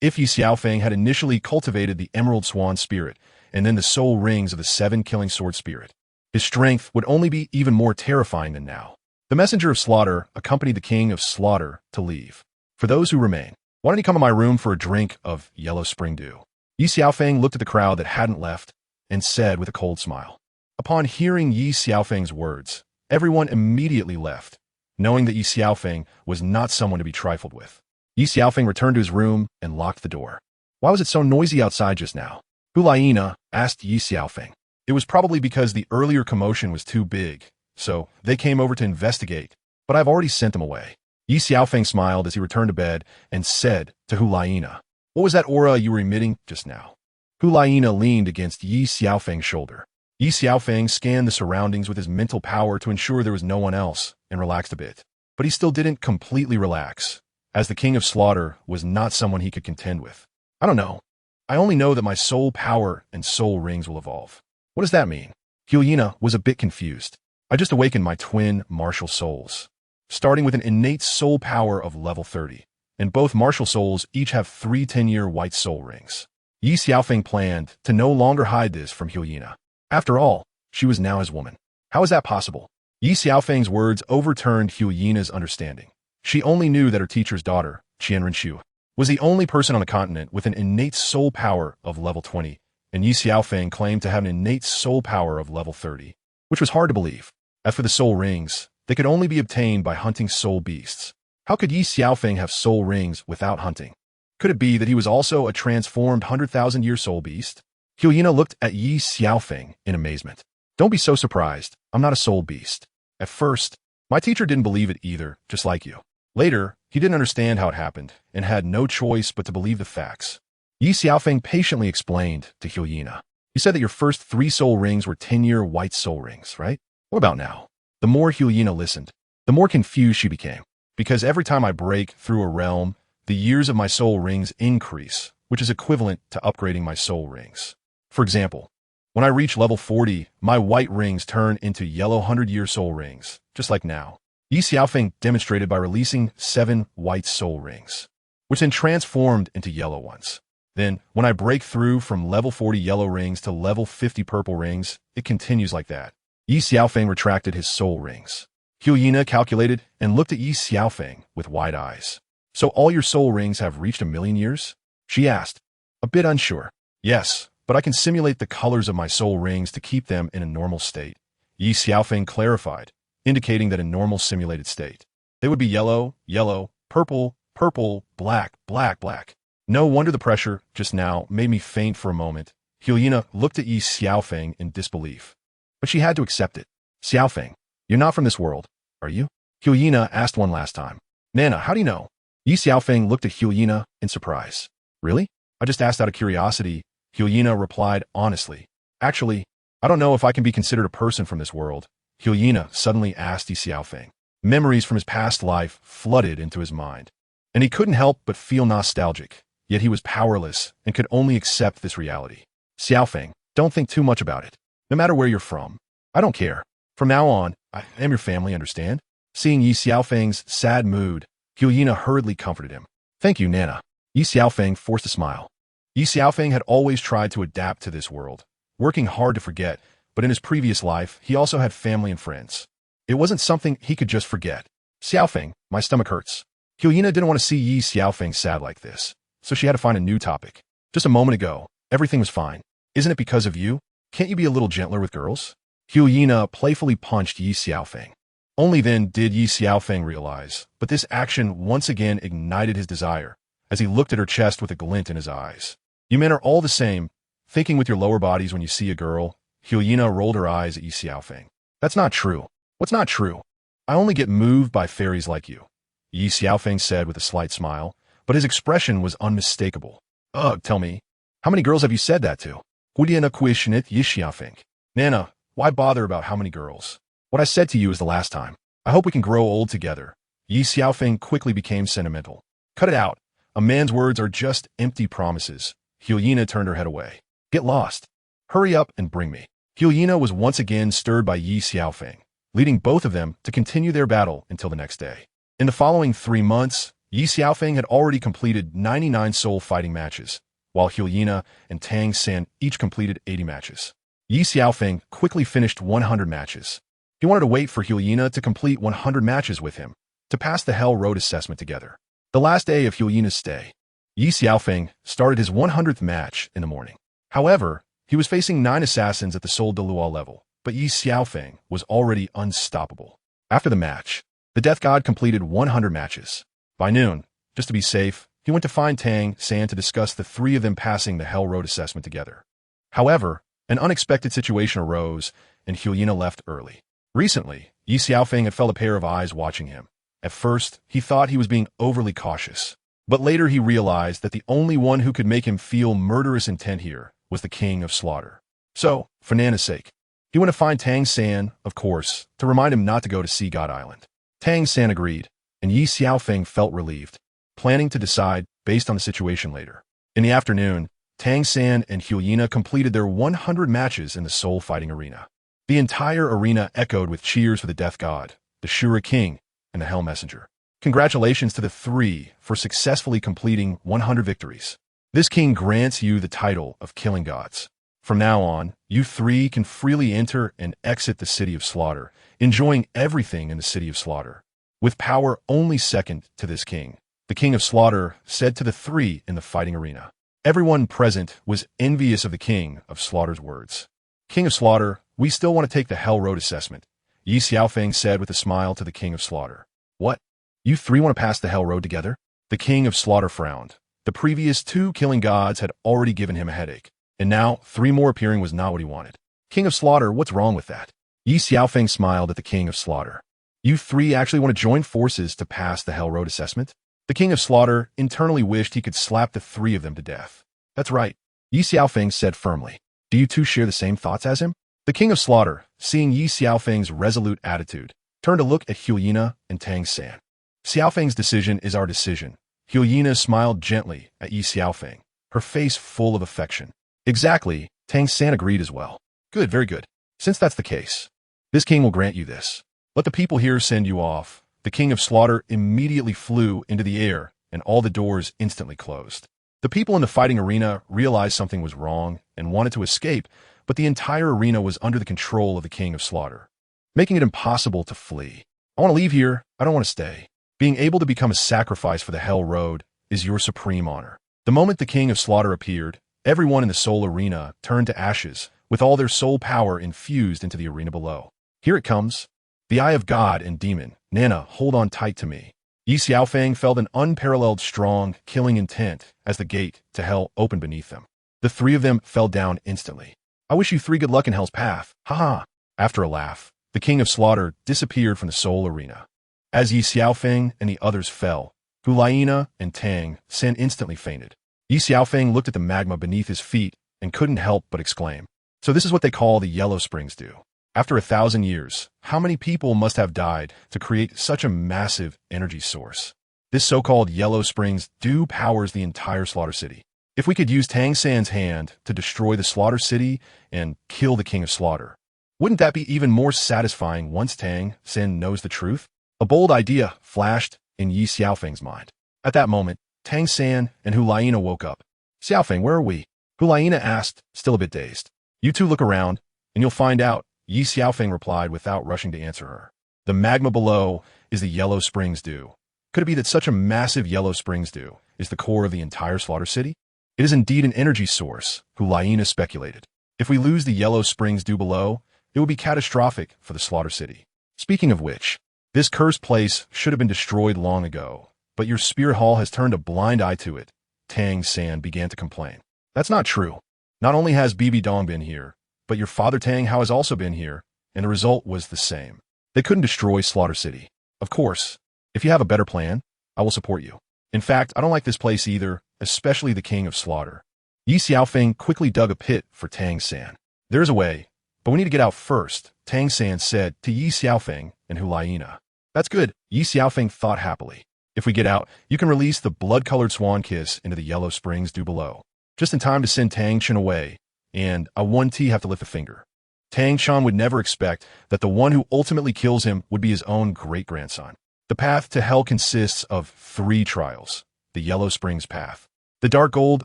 If Ye Xiaofeng had initially cultivated the Emerald Swan spirit and then the soul rings of the 7 killing sword spirit, his strength would only be even more terrifying than now. The messenger of slaughter accompanied the king of slaughter to leave. For those who remain, why don't you come to my room for a drink of yellow spring dew? Ye Xiaofeng looked at the crowd that hadn't left and said with a cold smile. Upon hearing Ye Xiaofeng's words, everyone immediately left, knowing that Ye Xiaofeng was not someone to be trifled with. Ye Xiaofeng returned to his room and locked the door. Why was it so noisy outside just now? Hulaina asked Ye Xiaofeng. It was probably because the earlier commotion was too big, so they came over to investigate, but I've already sent them away. Ye Xiaofeng smiled as he returned to bed and said to Hulaina, what was that aura you were emitting just now? Hulaina leaned against Ye Xiaofeng's shoulder. Ye Xiaofeng scanned the surroundings with his mental power to ensure there was no one else and relaxed a bit. But he still didn't completely relax, as the king of slaughter was not someone he could contend with. I don't know. I only know that my soul power and soul rings will evolve. What does that mean? Hulaina was a bit confused. I just awakened my twin martial souls, starting with an innate soul power of level 30, and both martial souls each have 3 10-year white soul rings. Ye Xiaofeng planned to no longer hide this from Hulaina. After all, she was now his woman. How is that possible? Ye Xiaofeng's words overturned Hulaina's understanding. She only knew that her teacher's daughter, Qian Renshu, was the only person on the continent with an innate soul power of level 20, and Ye Xiaofeng claimed to have an innate soul power of level 30, which was hard to believe. As for the soul rings, they could only be obtained by hunting soul beasts. How could Ye Xiaofeng have soul rings without hunting? Could it be that he was also a transformed 100,000-year soul beast? Hulaina looked at Ye Xiaofeng in amazement. Don't be so surprised. I'm not a soul beast. At first, my teacher didn't believe it either, just like you. Later, he didn't understand how it happened and had no choice but to believe the facts. Ye Xiaofeng patiently explained to Hulaina. You said that your first 3 soul rings were 10-year white soul rings, right? What about now? The more Hulaina listened, the more confused she became. Because every time I break through a realm, the years of my soul rings increase, which is equivalent to upgrading my soul rings. For example, when I reach level 40, my white rings turn into yellow 100-year soul rings, just like now. Ye Xiaofeng demonstrated by releasing 7 white soul rings, which then transformed into yellow ones. Then, when I break through from level 40 yellow rings to level 50 purple rings, it continues like that. Ye Xiaofeng retracted his soul rings. Hulaina calculated and looked at Ye Xiaofeng with wide eyes. So all your soul rings have reached 1,000,000 years? She asked, a bit unsure. Yes, but I can simulate the colors of my soul rings to keep them in a normal state. Ye Xiaofeng clarified, indicating that in normal simulated state, they would be yellow, yellow, purple, purple, black, black, black. No wonder the pressure just now made me faint for a moment. Hulaina looked at Ye Xiaofeng in disbelief, but she had to accept it. Xiaofeng, you're not from this world, are you? Hulaina asked one last time. Nana, how do you know? Ye Xiaofeng looked at Hulaina in surprise. Really? I just asked out of curiosity. Hulaina replied honestly. Actually, I don't know if I can be considered a person from this world. Hulaina suddenly asked Ye Xiaofeng. Memories from his past life flooded into his mind, and he couldn't help but feel nostalgic, yet he was powerless and could only accept this reality. Xiaofeng, don't think too much about it. No matter where you're from, I don't care. From now on, I am your family, understand? Seeing Ye Xiaofeng's sad mood, Hulaina hurriedly comforted him. Thank you, Nana. Ye Xiaofeng forced a smile. Ye Xiaofeng had always tried to adapt to this world, working hard to forget, but in his previous life, he also had family and friends. It wasn't something he could just forget. Xiaofeng, my stomach hurts. Hyena didn't want to see Ye Xiaofeng sad like this, so she had to find a new topic. Just a moment ago, everything was fine. Isn't it because of you? Can't you be a little gentler with girls? Hyena playfully punched Ye Xiaofeng. Only then did Ye Xiaofeng realize, but this action once again ignited his desire, as he looked at her chest with a glint in his eyes. You men are all the same, thinking with your lower bodies when you see a girl. Hyena rolled her eyes at Ye Xiaofeng. That's not true. What's not true? I only get moved by fairies like you, Ye Xiaofeng said with a slight smile, but his expression was unmistakable. Ugh, tell me, how many girls have you said that to? Hudiana Kuishinit Ye Xiaofeng. Nana, why bother about how many girls? What I said to you is the last time. I hope we can grow old together. Ye Xiaofeng quickly became sentimental. Cut it out. A man's words are just empty promises. Hyena turned her head away. Get lost. Hurry up and bring me. Hyena was once again stirred by Ye Xiaofeng, leading both of them to continue their battle until the next day. In the following 3 months, Ye Xiaofeng had already completed 99 soul fighting matches, while Hyena and Tang San each completed 80 matches. Ye Xiaofeng quickly finished 100 matches. He wanted to wait for Hyena to complete 100 matches with him, to pass the Hell Road assessment together. The last day of Hyena's stay, Ye Xiaofeng started his 100th match in the morning. However, he was facing 9 assassins at the Soul-Douluo level, but Ye Xiaofeng was already unstoppable. After the match, the Death God completed 100 matches. By noon, just to be safe, he went to find Tang San to discuss the 3 of them passing the Hell Road assessment together. However, an unexpected situation arose, and Hyena left early. Recently, Ye Xiaofeng had felt a pair of eyes watching him. At first, he thought he was being overly cautious, but later he realized that the only one who could make him feel murderous intent here was the King of Slaughter. So, for Nana's sake, he went to find Tang San, of course, to remind him not to go to Sea God Island. Tang San agreed, and Ye Xiaofeng felt relieved, planning to decide based on the situation later. In the afternoon, Tang San and Hyena completed their 100 matches in the soul fighting arena. The entire arena echoed with cheers for the Death God, the Shura King, and the Hell Messenger. Congratulations to the 3 for successfully completing 100 victories. This king grants you the title of Killing Gods. From now on, you 3 can freely enter and exit the City of Slaughter, enjoying everything in the City of Slaughter, with power only second to this king. The King of Slaughter said to the 3 in the fighting arena. Everyone present was envious of the King of Slaughter's words. King of Slaughter, we still want to take the Hell Road assessment, Ye Xiaofeng said with a smile to the King of Slaughter. What? You 3 want to pass the Hell Road together? The King of Slaughter frowned. The previous 2 killing gods had already given him a headache, and now 3 more appearing was not what he wanted. King of Slaughter, what's wrong with that? Ye Xiaofeng smiled at the King of Slaughter. You 3 actually want to join forces to pass the Hell Road assessment? The King of Slaughter internally wished he could slap the 3 of them to death. That's right, Ye Xiaofeng said firmly. Do you 2 share the same thoughts as him? The King of Slaughter, seeing Ye Xiaofeng's resolute attitude, turned to look at Hyena and Tang San. Xiaofeng's decision is our decision. Hyena smiled gently at Ye Xiaofeng, her face full of affection. Exactly, Tang San agreed as well. Good, very good. Since that's the case, this king will grant you this. Let the people here send you off. The King of Slaughter immediately flew into the air, and all the doors instantly closed. The people in the fighting arena realized something was wrong and wanted to escape, but the entire arena was under the control of the King of Slaughter, making it impossible to flee. I want to leave here. I don't want to stay. Being able to become a sacrifice for the Hell Road is your supreme honor. The moment the King of Slaughter appeared, everyone in the soul arena turned to ashes, with all their soul power infused into the arena below. Here it comes. The Eye of God and Demon. Nana, hold on tight to me. Ye Xiaofeng felt an unparalleled strong, killing intent as the gate to hell opened beneath them. The 3 of them fell down instantly. I wish you 3 good luck in hell's path. Ha ha. After a laugh, the King of Slaughter disappeared from the soul arena. As Ye Xiaofeng and the others fell, Hyena and Tang San instantly fainted. Ye Xiaofeng looked at the magma beneath his feet and couldn't help but exclaim. So this is what they call the Yellow Springs do. After 1,000 years, how many people must have died to create such a massive energy source? This so-called Yellow Springs dew powers the entire Slaughter City. If we could use Tang San's hand to destroy the Slaughter City and kill the King of Slaughter, wouldn't that be even more satisfying once Tang San knows the truth? A bold idea flashed in Ye Xiaofeng's mind. At that moment, Tang San and Hyena woke up. Xiaofeng, where are we? Hyena asked, still a bit dazed. You 2 look around, and you'll find out, Ye Xiaofeng replied without rushing to answer her. The magma below is the yellow springs dew. Could it be that such a massive yellow springs dew is the core of the entire slaughter city? It is indeed an energy source, Hulayina speculated. If we lose the yellow springs dew below, it would be catastrophic for the slaughter city. Speaking of which, this cursed place should have been destroyed long ago, but your spirit hall has turned a blind eye to it, Tang San began to complain. That's not true. Not only has Bibidong been here, but your father Tang Hao has also been here, and the result was the same. They couldn't destroy Slaughter City. Of course, if you have a better plan, I will support you. In fact, I don't like this place either, especially the King of Slaughter. Ye Xiaofeng quickly dug a pit for Tang San. There's a way, but we need to get out first, Tang San said to Ye Xiaofeng and Hulayina. That's good, Ye Xiaofeng thought happily. If we get out, you can release the blood-colored swan kiss into the yellow springs dew below. Just in time to send Tang Chen away, and I one T have to lift a finger. Tang Chen would never expect that the one who ultimately kills him would be his own great-grandson. The path to hell consists of 3 trials. The Yellow Springs Path, the Dark Gold,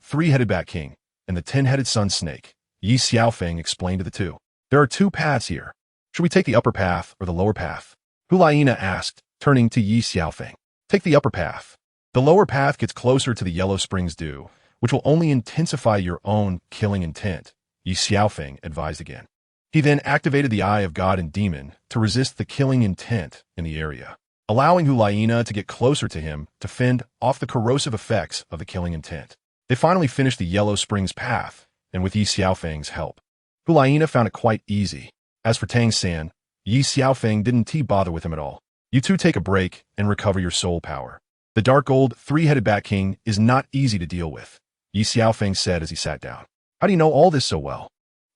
3-headed Bat King, and the 10-headed Sun Snake. Ye Xiaofeng explained to the two. There are 2 paths here. Should we take the upper path or the lower path? Hulayina asked, turning to Ye Xiaofeng. Take the upper path. The lower path gets closer to the Yellow Springs dew, which will only intensify your own killing intent, Ye Xiaofeng advised again. He then activated the Eye of God and Demon to resist the killing intent in the area, allowing Hulayina to get closer to him to fend off the corrosive effects of the killing intent. They finally finished the Yellow Springs Path, and with Ye Xiaofeng's help, Hulayina found it quite easy. As for Tang San, Ye Xiaofeng didn't bother with him at all. You two take a break and recover your soul power. The Dark Gold, 3-headed Bat King is not easy to deal with, Ye Xiaofeng said as he sat down. How do you know all this so well?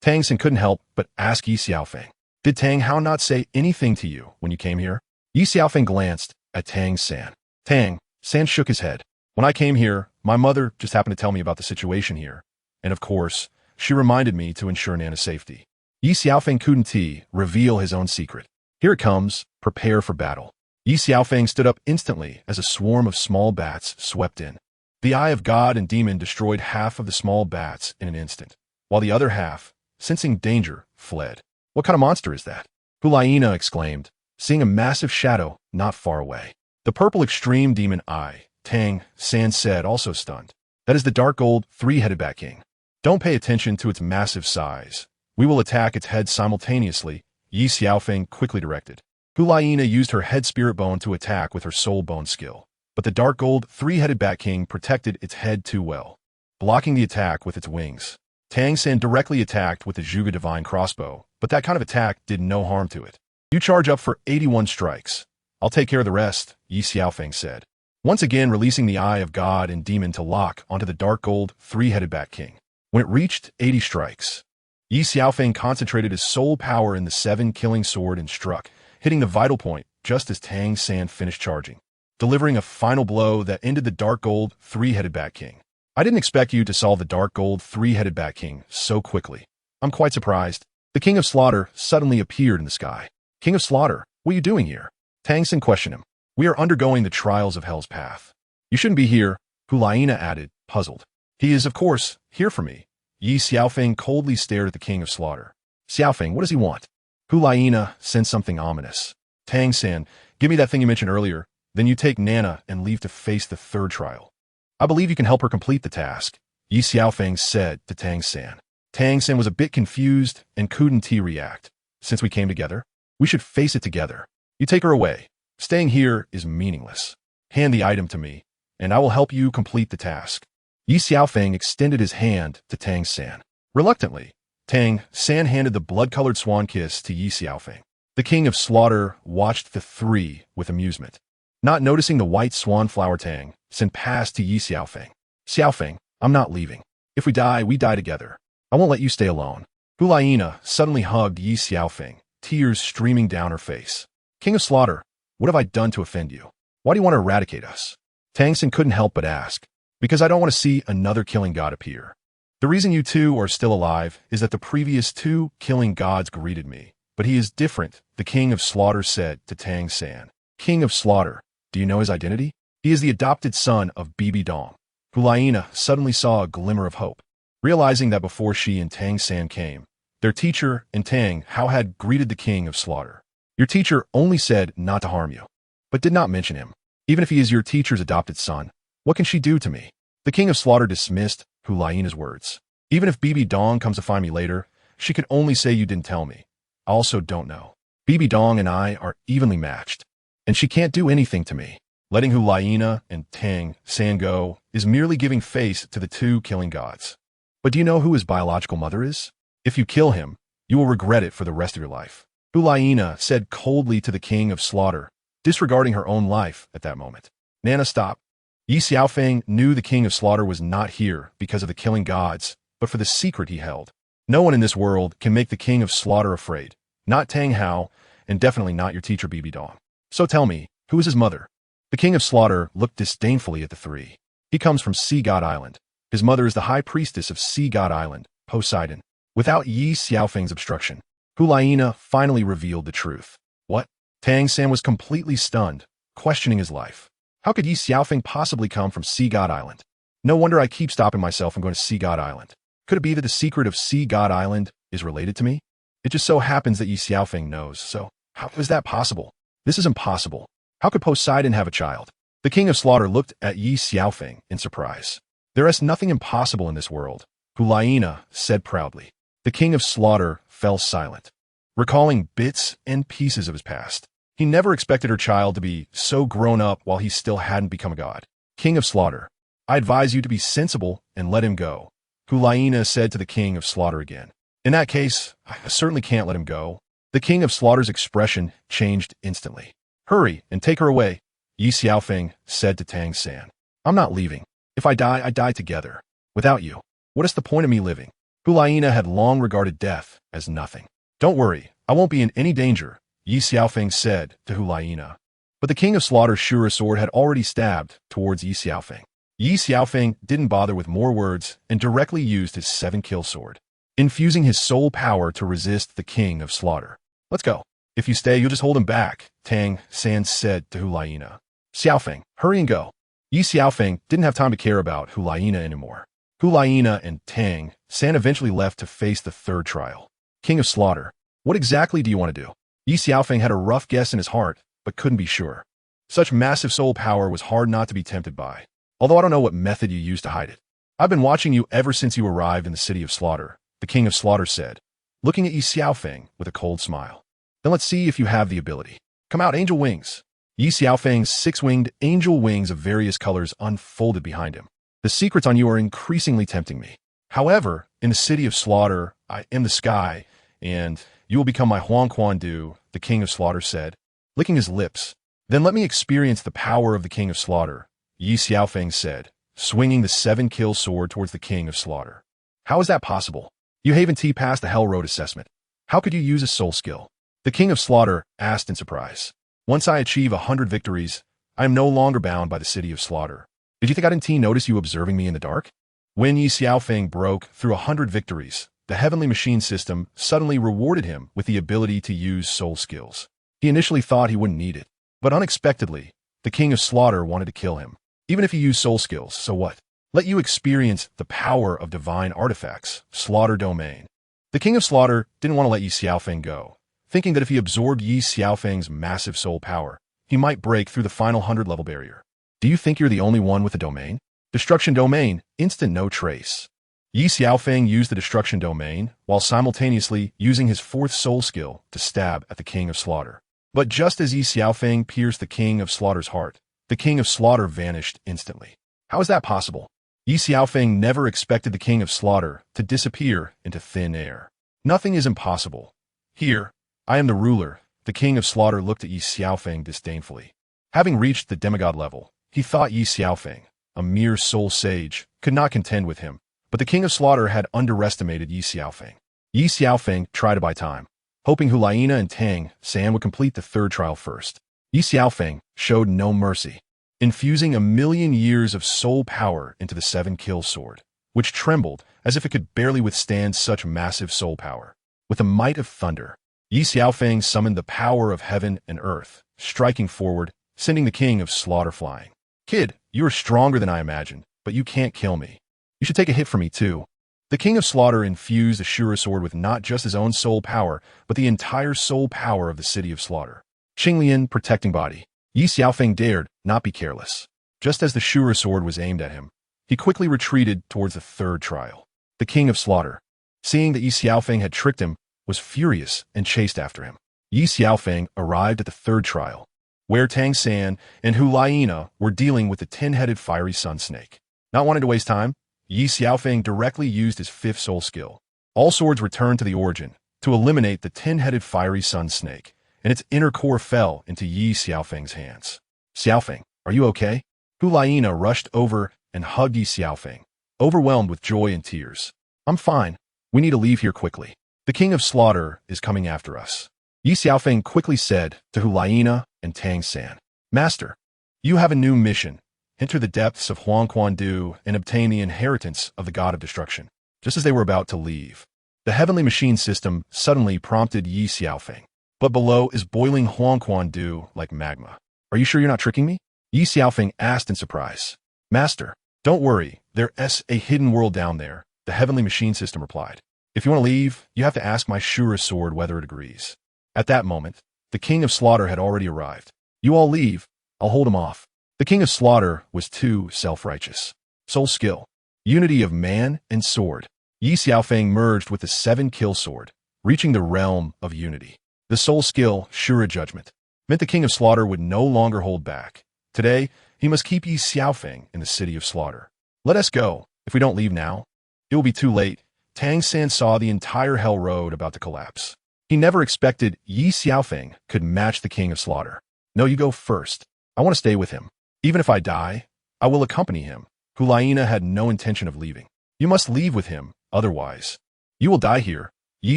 Tang San couldn't help but ask Ye Xiaofeng. Did Tang Hao not say anything to you when you came here? Ye Xiaofeng glanced at Tang San. Tang San shook his head. When I came here, my mother just happened to tell me about the situation here. And of course, she reminded me to ensure Nana's safety. Ye Xiaofeng couldn't reveal his own secret. Here it comes, prepare for battle. Ye Xiaofeng stood up instantly as a swarm of small bats swept in. The Eye of God and Demon destroyed half of the small bats in an instant, while the other half, sensing danger, fled. What kind of monster is that? Hulayina exclaimed, seeing a massive shadow not far away. The purple extreme demon eye, Tang San said, also stunned. That is the Dark Gold, 3-headed Bat King. Don't pay attention to its massive size. We will attack its head simultaneously, Ye Xiaofeng quickly directed. Hulayina used her head spirit bone to attack with her soul bone skill, but the Dark Gold, 3-headed Bat King protected its head too well, blocking the attack with its wings. Tang San directly attacked with the Zhuge Divine Crossbow, but that kind of attack did no harm to it. You charge up for 81 strikes. I'll take care of the rest, Ye Xiaofeng said, once again releasing the Eye of God and Demon to lock onto the Dark Gold, 3-headed Bat King. When it reached 80 strikes, Ye Xiaofeng concentrated his soul power in the 7-killing sword and struck, hitting the vital point just as Tang San finished charging, delivering a final blow that ended the Dark Gold, 3-headed Bat King. I didn't expect you to solve the Dark Gold, 3-headed Bat King so quickly. I'm quite surprised. The King of Slaughter suddenly appeared in the sky. King of Slaughter, what are you doing here? Tang San questioned him. We are undergoing the trials of Hell's Path. You shouldn't be here, Hulayina added, puzzled. He is, of course, here for me. Ye Xiaofeng coldly stared at the King of Slaughter. Xiaofeng, what does he want? Hulayina sensed something ominous. Tang San, give me that thing you mentioned earlier, then you take Nana and leave to face the 3rd trial. I believe you can help her complete the task, Ye Xiaofeng said to Tang San. Tang San was a bit confused and couldn't react. Since we came together, we should face it together. You take her away. Staying here is meaningless. Hand the item to me, and I will help you complete the task. Ye Xiaofeng extended his hand to Tang San. Reluctantly, Tang San handed the blood-colored swan kiss to Ye Xiaofeng. The King of Slaughter watched the 3 with amusement. Not noticing the white swan flower, Tang San passed to Ye Xiaofeng. Xiaofeng, I'm not leaving. If we die together. I won't let you stay alone. Hulayina suddenly hugged Ye Xiaofeng, tears streaming down her face. King of Slaughter, what have I done to offend you? Why do you want to eradicate us? Tang San couldn't help but ask. Because I don't want to see another killing god appear. The reason you two are still alive is that the previous 2 killing gods greeted me. But he is different, the King of Slaughter said to Tang San. King of Slaughter, do you know his identity? He is the adopted son of Bibidong. Hulayina suddenly saw a glimmer of hope, realizing that before she and Tang San came, their teacher and Tang Hao had greeted the King of Slaughter. Your teacher only said not to harm you, but did not mention him. Even if he is your teacher's adopted son, what can she do to me? The king of slaughter dismissed Hulaina's words. Even if Bibidong comes to find me later, she could only say you didn't tell me. I also don't know. Bibidong and I are evenly matched, and she can't do anything to me. Letting Hulaina and Tang San go is merely giving face to the two killing gods. But do you know who his biological mother is? If you kill him, you will regret it for the rest of your life. Hulaina said coldly to the king of slaughter, disregarding her own life at that moment. Nana, stop. Ye Xiaofeng knew the king of slaughter was not here because of the killing gods, but for the secret he held. No one in this world can make the king of slaughter afraid. Not Tang Hao, and definitely not your teacher Bibidong. So tell me, who is his mother? The king of slaughter looked disdainfully at the three. He comes from Sea God Island. His mother is the high priestess of Sea God Island, Poseidon. Without Ye Xiaofeng's obstruction, Hulaina finally revealed the truth. What? Tang San was completely stunned, questioning his life. How could Ye Xiaofeng possibly come from Sea God Island? No wonder I keep stopping myself from going to Sea God Island. Could it be that the secret of Sea God Island is related to me? It just so happens that Ye Xiaofeng knows, so how is that possible? This is impossible. How could Poseidon have a child? The king of slaughter looked at Ye Xiaofeng in surprise. There is nothing impossible in this world, Hulaina said proudly. The king of slaughter fell silent, recalling bits and pieces of his past. He never expected her child to be so grown up while he still hadn't become a god. King of slaughter, I advise you to be sensible and let him go, Hulaina said to the king of slaughter again. In that case, I certainly can't let him go. The king of slaughter's expression changed instantly. Hurry and take her away, Ye Xiaofeng said to Tang San. I'm not leaving. If I die together. Without you, what is the point of me living? Hulaina had long regarded death as nothing. Don't worry, I won't be in any danger, Ye Xiaofeng said to Hulaina. But the king of slaughter's sure sword had already stabbed towards Ye Xiaofeng. Ye Xiaofeng didn't bother with more words and directly used his 7-kill sword, infusing his soul power to resist the king of slaughter. Let's go. If you stay, you'll just hold him back, Tang San said to Hulaina. Xiaofeng, hurry and go. Ye Xiaofeng didn't have time to care about Hulaina anymore. Hulaina and Tang San eventually left to face the third trial. King of slaughter, what exactly do you want to do? Ye Xiaofeng had a rough guess in his heart, but couldn't be sure. Such massive soul power was hard not to be tempted by, although I don't know what method you used to hide it. I've been watching you ever since you arrived in the city of slaughter, the king of slaughter said, looking at Ye Xiaofeng with a cold smile. Then let's see if you have the ability. Come out, angel wings. Ye Xiaofeng's 6-winged angel wings of various colors unfolded behind him. The secrets on you are increasingly tempting me. However, in the city of slaughter, I am the sky, and you will become my Huang Quan Du, the king of slaughter said, licking his lips. Then let me experience the power of the king of slaughter, Ye Xiaofeng said, swinging the 7-kill sword towards the king of slaughter. How is that possible? You haven't passed the Hell Road assessment. How could you use a soul skill? The king of slaughter asked in surprise. Once I achieve 100 victories, I am no longer bound by the city of slaughter. Did you think I didn't notice you observing me in the dark? When Ye Xiaofeng broke through 100 victories, the heavenly machine system suddenly rewarded him with the ability to use soul skills. He initially thought he wouldn't need it, but unexpectedly, the king of slaughter wanted to kill him. Even if he used soul skills, so what? Let you experience the power of divine artifacts, slaughter domain. The king of slaughter didn't want to let Ye Xiaofeng go, thinking that if he absorbed Ye Xiaofeng's massive soul power, he might break through the final 100-level barrier. Do you think you're the only one with a domain? Destruction domain, instant no trace. Ye Xiaofeng used the destruction domain while simultaneously using his 4th soul skill to stab at the king of slaughter. But just as Ye Xiaofeng pierced the king of slaughter's heart, the king of slaughter vanished instantly. How is that possible? Ye Xiaofeng never expected the king of slaughter to disappear into thin air. Nothing is impossible. Here, I am the ruler. The king of slaughter looked at Ye Xiaofeng disdainfully. Having reached the demigod level, he thought Ye Xiaofeng, a mere soul sage, could not contend with him, but the king of slaughter had underestimated Ye Xiaofeng. Ye Xiaofeng tried to buy time, hoping Hulaina and Tang San would complete the 3rd trial first. Ye Xiaofeng showed no mercy, infusing 1,000,000 years of soul power into the 7-kill sword, which trembled as if it could barely withstand such massive soul power. With the might of thunder, Ye Xiaofeng summoned the power of heaven and earth, striking forward, sending the king of slaughter flying. Kid, you are stronger than I imagined, but you can't kill me. You should take a hit from me too. The King of Slaughter infused the Shura sword with not just his own soul power, but the entire soul power of the city of Slaughter. Qinglian protecting body. Ye Xiaofeng dared not be careless. Just as the Shura sword was aimed at him, he quickly retreated towards the third trial. The King of Slaughter, seeing that Ye Xiaofeng had tricked him, was furious and chased after him. Ye Xiaofeng arrived at the third trial, where Tang San and Hulayina were dealing with the 10-headed fiery sun snake. Not wanting to waste time, Ye Xiaofeng directly used his fifth soul skill. All swords returned to the origin to eliminate the 10-headed fiery sun snake, and its inner core fell into Ye Xiaofeng's hands. Xiaofeng, are you okay? Hulayina rushed over and hugged Ye Xiaofeng, overwhelmed with joy and tears. I'm fine. We need to leave here quickly. The King of Slaughter is coming after us. Ye Xiaofeng quickly said to Hulayina and Tang San, Master, you have a new mission. Enter the depths of Huangquandu and obtain the inheritance of the God of Destruction. Just as they were about to leave, the heavenly machine system suddenly prompted Ye Xiaofeng. But below is boiling Huangquandu like magma. Are you sure you're not tricking me? Ye Xiaofeng asked in surprise. Master, don't worry, there's a hidden world down there, the heavenly machine system replied. If you want to leave, you have to ask my Shura sword whether it agrees. At that moment, the King of Slaughter had already arrived. You all leave, I'll hold him off. The King of Slaughter was too self-righteous. Soul skill. Unity of man and sword. Ye Xiaofeng merged with the 7-kill sword, reaching the realm of unity. The soul skill, Shura judgment, meant the King of Slaughter would no longer hold back. Today, he must keep Ye Xiaofeng in the city of Slaughter. Let us go. If we don't leave now, it will be too late. Tang San saw the entire hell road about to collapse. He never expected Ye Xiaofeng could match the King of Slaughter. No, you go first. I want to stay with him. Even if I die, I will accompany him. Hulayina had no intention of leaving. You must leave with him, otherwise you will die here. Ye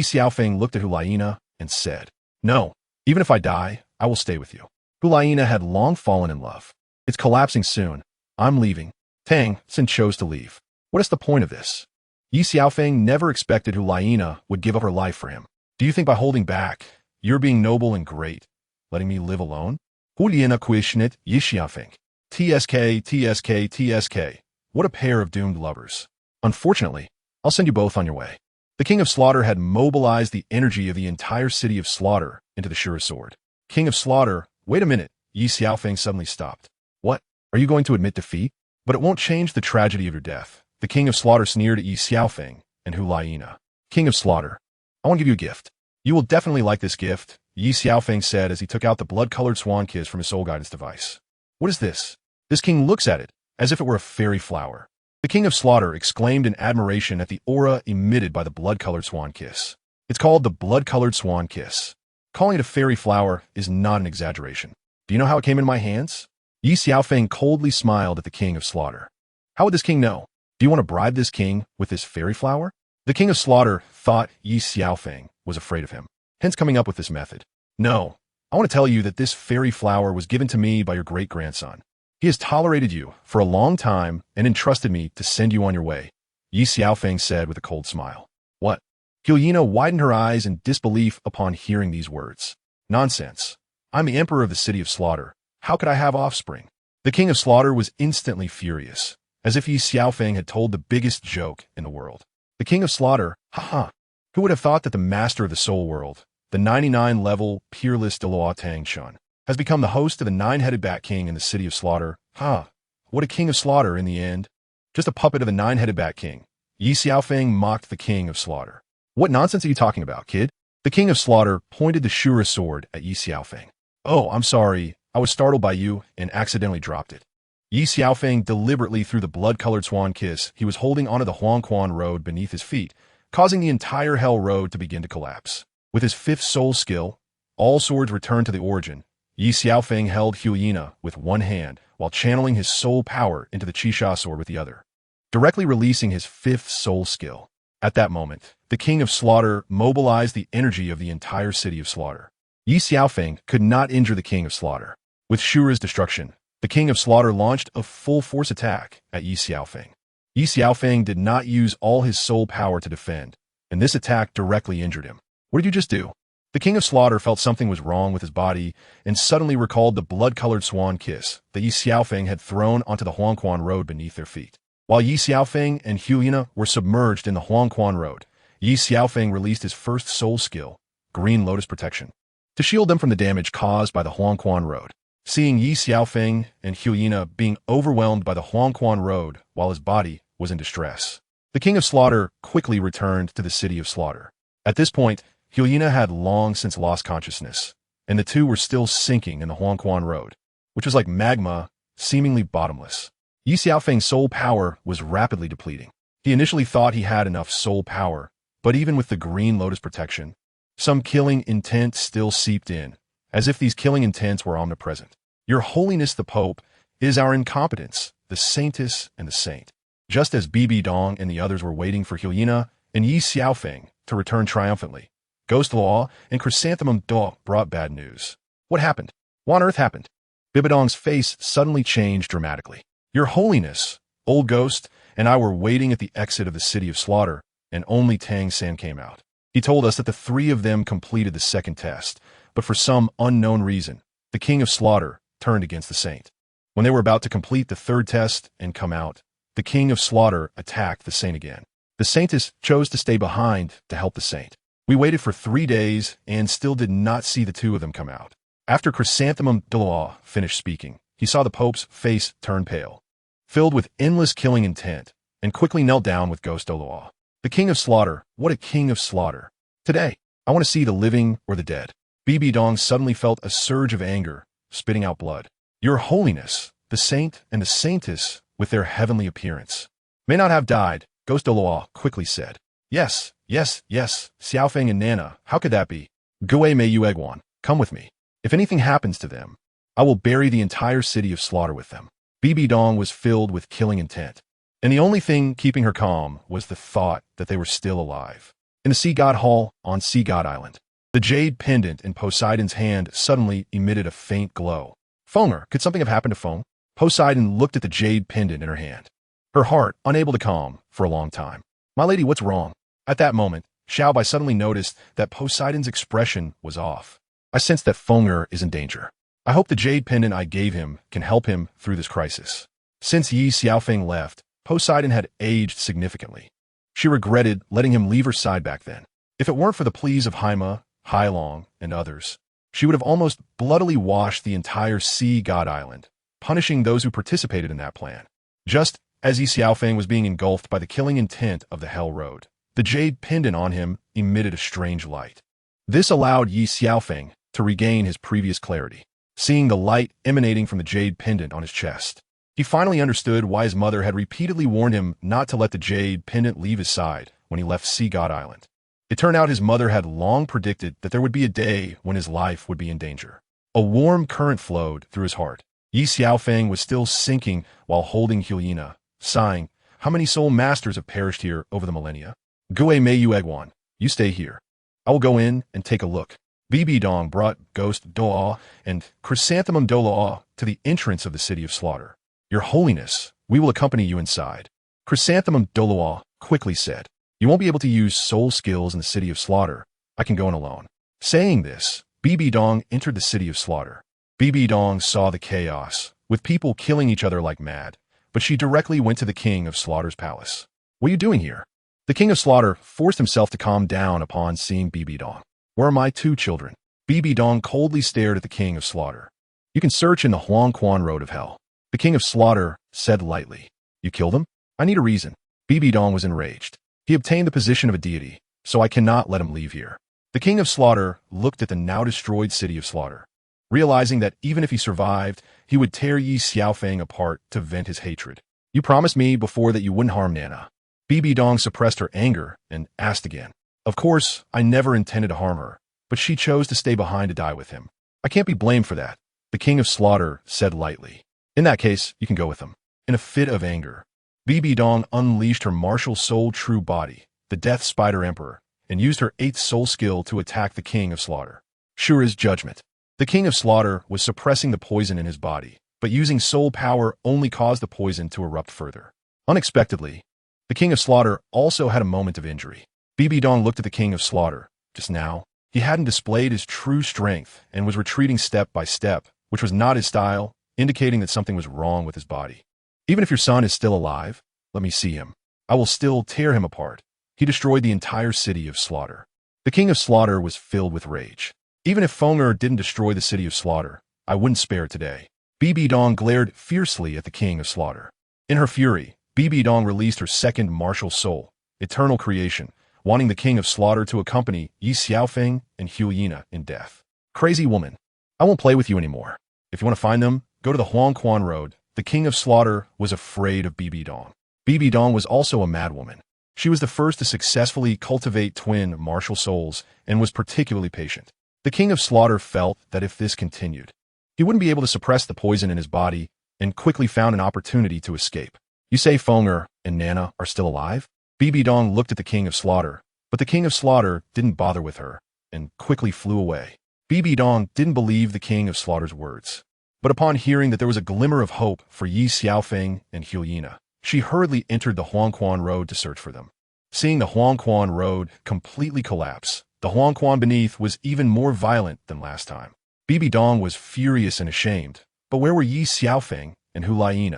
Xiaofeng looked at Hulayina and said, No, even if I die, I will stay with you. Hulayina had long fallen in love. It's collapsing soon. I'm leaving. Tang San chose to leave. What is the point of this? Ye Xiaofeng never expected Hulayina would give up her life for him. Do you think by holding back, you're being noble and great, letting me live alone? Hulayina questioned Ye Xiaofeng. TSK. What a pair of doomed lovers. Unfortunately, I'll send you both on your way. The King of Slaughter had mobilized the energy of the entire city of Slaughter into the Shura sword. King of Slaughter, wait a minute. Ye Xiaofeng suddenly stopped. What? Are you going to admit defeat? But it won't change the tragedy of your death. The King of Slaughter sneered at Ye Xiaofeng and Hulayina. King of Slaughter, I want to give you a gift. You will definitely like this gift, Ye Xiaofeng said as he took out the blood-colored swan kiss from his soul guidance device. What is this? This king looks at it as if it were a fairy flower. The King of Slaughter exclaimed in admiration at the aura emitted by the blood-colored swan kiss. It's called the blood-colored swan kiss. Calling it a fairy flower is not an exaggeration. Do you know how it came in my hands? Ye Xiaofeng coldly smiled at the King of Slaughter. How would this king know? Do you want to bribe this king with this fairy flower? The King of Slaughter thought Ye Xiaofeng was afraid of him, hence coming up with this method. No, I want to tell you that this fairy flower was given to me by your great-grandson. He has tolerated you for a long time and entrusted me to send you on your way, Ye Xiaofeng said with a cold smile. What? Hulayina widened her eyes in disbelief upon hearing these words. Nonsense. I'm the emperor of the city of Slaughter. How could I have offspring? The King of Slaughter was instantly furious, as if Ye Xiaofeng had told the biggest joke in the world. The King of Slaughter, haha. Who would have thought that the master of the soul world, the 99-level peerless Douluo Continent, has become the host of the 9-headed Bat King in the city of Slaughter? What a King of Slaughter in the end. Just a puppet of the 9-headed Bat King. Ye Xiaofeng mocked the King of Slaughter. What nonsense are you talking about, kid? The King of Slaughter pointed the Shura sword at Ye Xiaofeng. Oh, I'm sorry. I was startled by you and accidentally dropped it. Ye Xiaofeng deliberately threw the blood-colored swan kiss he was holding onto the Huangquan road beneath his feet, causing the entire hell road to begin to collapse. With his fifth soul skill, all swords returned to the origin. Ye Xiaofeng held Hulayina with one hand while channeling his soul power into the Qixia sword with the other, directly releasing his fifth soul skill. At that moment, the King of Slaughter mobilized the energy of the entire city of Slaughter. Ye Xiaofeng could not injure the King of Slaughter. With Shura's destruction, the King of Slaughter launched a full-force attack at Ye Xiaofeng. Ye Xiaofeng did not use all his soul power to defend, and this attack directly injured him. What did you just do? The King of Slaughter felt something was wrong with his body and suddenly recalled the blood-colored swan kiss that Ye Xiaofeng had thrown onto the Huangquan road beneath their feet. While Ye Xiaofeng and Huina were submerged in the Huangquan Road, Ye Xiaofeng released his first soul skill, Green Lotus Protection, to shield them from the damage caused by the Huangquan Road. Seeing Ye Xiaofeng and Huina being overwhelmed by the Huangquan Road while his body was in distress, the King of Slaughter quickly returned to the City of Slaughter. At this point, Huina had long since lost consciousness, and the two were still sinking in the Huangquan Road, which was like magma, seemingly bottomless. Ye Xiaofeng's soul power was rapidly depleting. He initially thought he had enough soul power, but even with the Green Lotus Protection, some killing intent still seeped in, as if these killing intents were omnipresent. Your Holiness the Pope is our incompetence, the Saintess and the Saint. Just as Bibidong and the others were waiting for Huina and Ye Xiaofeng to return triumphantly, Ghost Law and Chrysanthemum Daw brought bad news. What happened? What on earth happened? Bibidong's face suddenly changed dramatically. Your Holiness, Old Ghost, and I were waiting at the exit of the City of Slaughter, and only Tang San came out. He told us that the three of them completed the second test, but for some unknown reason, the King of Slaughter turned against the Saint. When they were about to complete the third test and come out, the King of Slaughter attacked the Saint again. The Saintess chose to stay behind to help the Saint. We waited for 3 days and still did not see the two of them come out. After Chrysanthemum Daw finished speaking, he saw the Pope's face turn pale, filled with endless killing intent, and quickly knelt down with Ghost Douluo. The King of Slaughter, what a King of Slaughter. Today, I want to see the living or the dead. Bibidong suddenly felt a surge of anger, spitting out blood. Your Holiness, the Saint and the Saintess, with their heavenly appearance, may not have died, Ghost Douluo quickly said. Yes, Xiaofeng and Nana, how could that be? Gue Mei Yuegwan, come with me. If anything happens to them, I will bury the entire City of Slaughter with them. Bibidong was filled with killing intent, and the only thing keeping her calm was the thought that they were still alive. In the Sea God Hall on Sea God Island, the jade pendant in Poseidon's hand suddenly emitted a faint glow. Fenger, could something have happened to Feng? Poseidon looked at the jade pendant in her hand, her heart unable to calm for a long time. My lady, what's wrong? At that moment, Xiaobai suddenly noticed that Poseidon's expression was off. I sense that Fenger is in danger. I hope the jade pendant I gave him can help him through this crisis. Since Ye Xiaofeng left, Poseidon had aged significantly. She regretted letting him leave her side back then. If it weren't for the pleas of Haima, Hailong, and others, she would have almost bloodily washed the entire Sea God Island, punishing those who participated in that plan. Just as Ye Xiaofeng was being engulfed by the killing intent of the Hell Road, the jade pendant on him emitted a strange light. This allowed Ye Xiaofeng to regain his previous clarity. Seeing the light emanating from the jade pendant on his chest, he finally understood why his mother had repeatedly warned him not to let the jade pendant leave his side when he left Sea God Island. It turned out his mother had long predicted that there would be a day when his life would be in danger. A warm current flowed through his heart. Ye Xiaofeng was still sinking while holding Huina, sighing, how many soul masters have perished here over the millennia? Gue Mei Yuegwan, you stay here. I will go in and take a look. Bibidong brought Ghost Doa and Chrysanthemum Douluo to the entrance of the City of Slaughter. Your Holiness, we will accompany you inside. Chrysanthemum Douluo quickly said, you won't be able to use soul skills in the City of Slaughter. I can go in alone. Saying this, Bibidong entered the City of Slaughter. Bibidong saw the chaos, with people killing each other like mad, but she directly went to the King of Slaughter's palace. What are you doing here? The King of Slaughter forced himself to calm down upon seeing Bibidong. Where are my 2 children? Bibidong coldly stared at the King of Slaughter. You can search in the Huangquan Road of Hell. The King of Slaughter said lightly. You killed him? I need a reason. Bibidong was enraged. He obtained the position of a deity, so I cannot let him leave here. The King of Slaughter looked at the now destroyed City of Slaughter, realizing that even if he survived, he would tear Ye Xiaofeng apart to vent his hatred. You promised me before that you wouldn't harm Nana. Bibidong suppressed her anger and asked again. Of course, I never intended to harm her, but she chose to stay behind to die with him. I can't be blamed for that, the King of Slaughter said lightly. In that case, you can go with him. In a fit of anger, Bibidong unleashed her martial soul true body, the Death Spider Emperor, and used her 8th soul skill to attack the King of Slaughter. Shura's judgment. The King of Slaughter was suppressing the poison in his body, but using soul power only caused the poison to erupt further. Unexpectedly, the King of Slaughter also had a moment of injury. Bibidong looked at the King of Slaughter. Just now, he hadn't displayed his true strength and was retreating step by step, which was not his style, indicating that something was wrong with his body. Even if your son is still alive, Let me see him. I will still tear him apart. He destroyed the entire city of Slaughter. The king of Slaughter was filled with rage. Even if Feng didn't destroy the city of Slaughter, I wouldn't spare it today. Bibidong glared fiercely at the king of Slaughter. In her fury, Bibidong released her second martial soul, eternal creation, wanting the king of Slaughter to accompany Ye Xiaofeng and Ye in death. Crazy woman. I won't play with you anymore. If you want to find them, go to the Huangquan Road. The king of Slaughter was afraid of Bibidong. Bibidong was also a madwoman. She was the first to successfully cultivate twin martial souls and was particularly patient. The king of Slaughter felt that if this continued, he wouldn't be able to suppress the poison in his body and quickly found an opportunity to escape. You say Feng and Nana are still alive? Bibidong looked at the king of Slaughter, but the king of Slaughter didn't bother with her and quickly flew away. Bibidong didn't believe the king of Slaughter's words, but upon hearing that there was a glimmer of hope for Ye Xiaofeng and Ye, she hurriedly entered the Huangquan Road to search for them. Seeing the Huangquan Road completely collapse, the Huangquan beneath was even more violent than last time. Bibidong was furious and ashamed, but where were Ye Xiaofeng and Ye?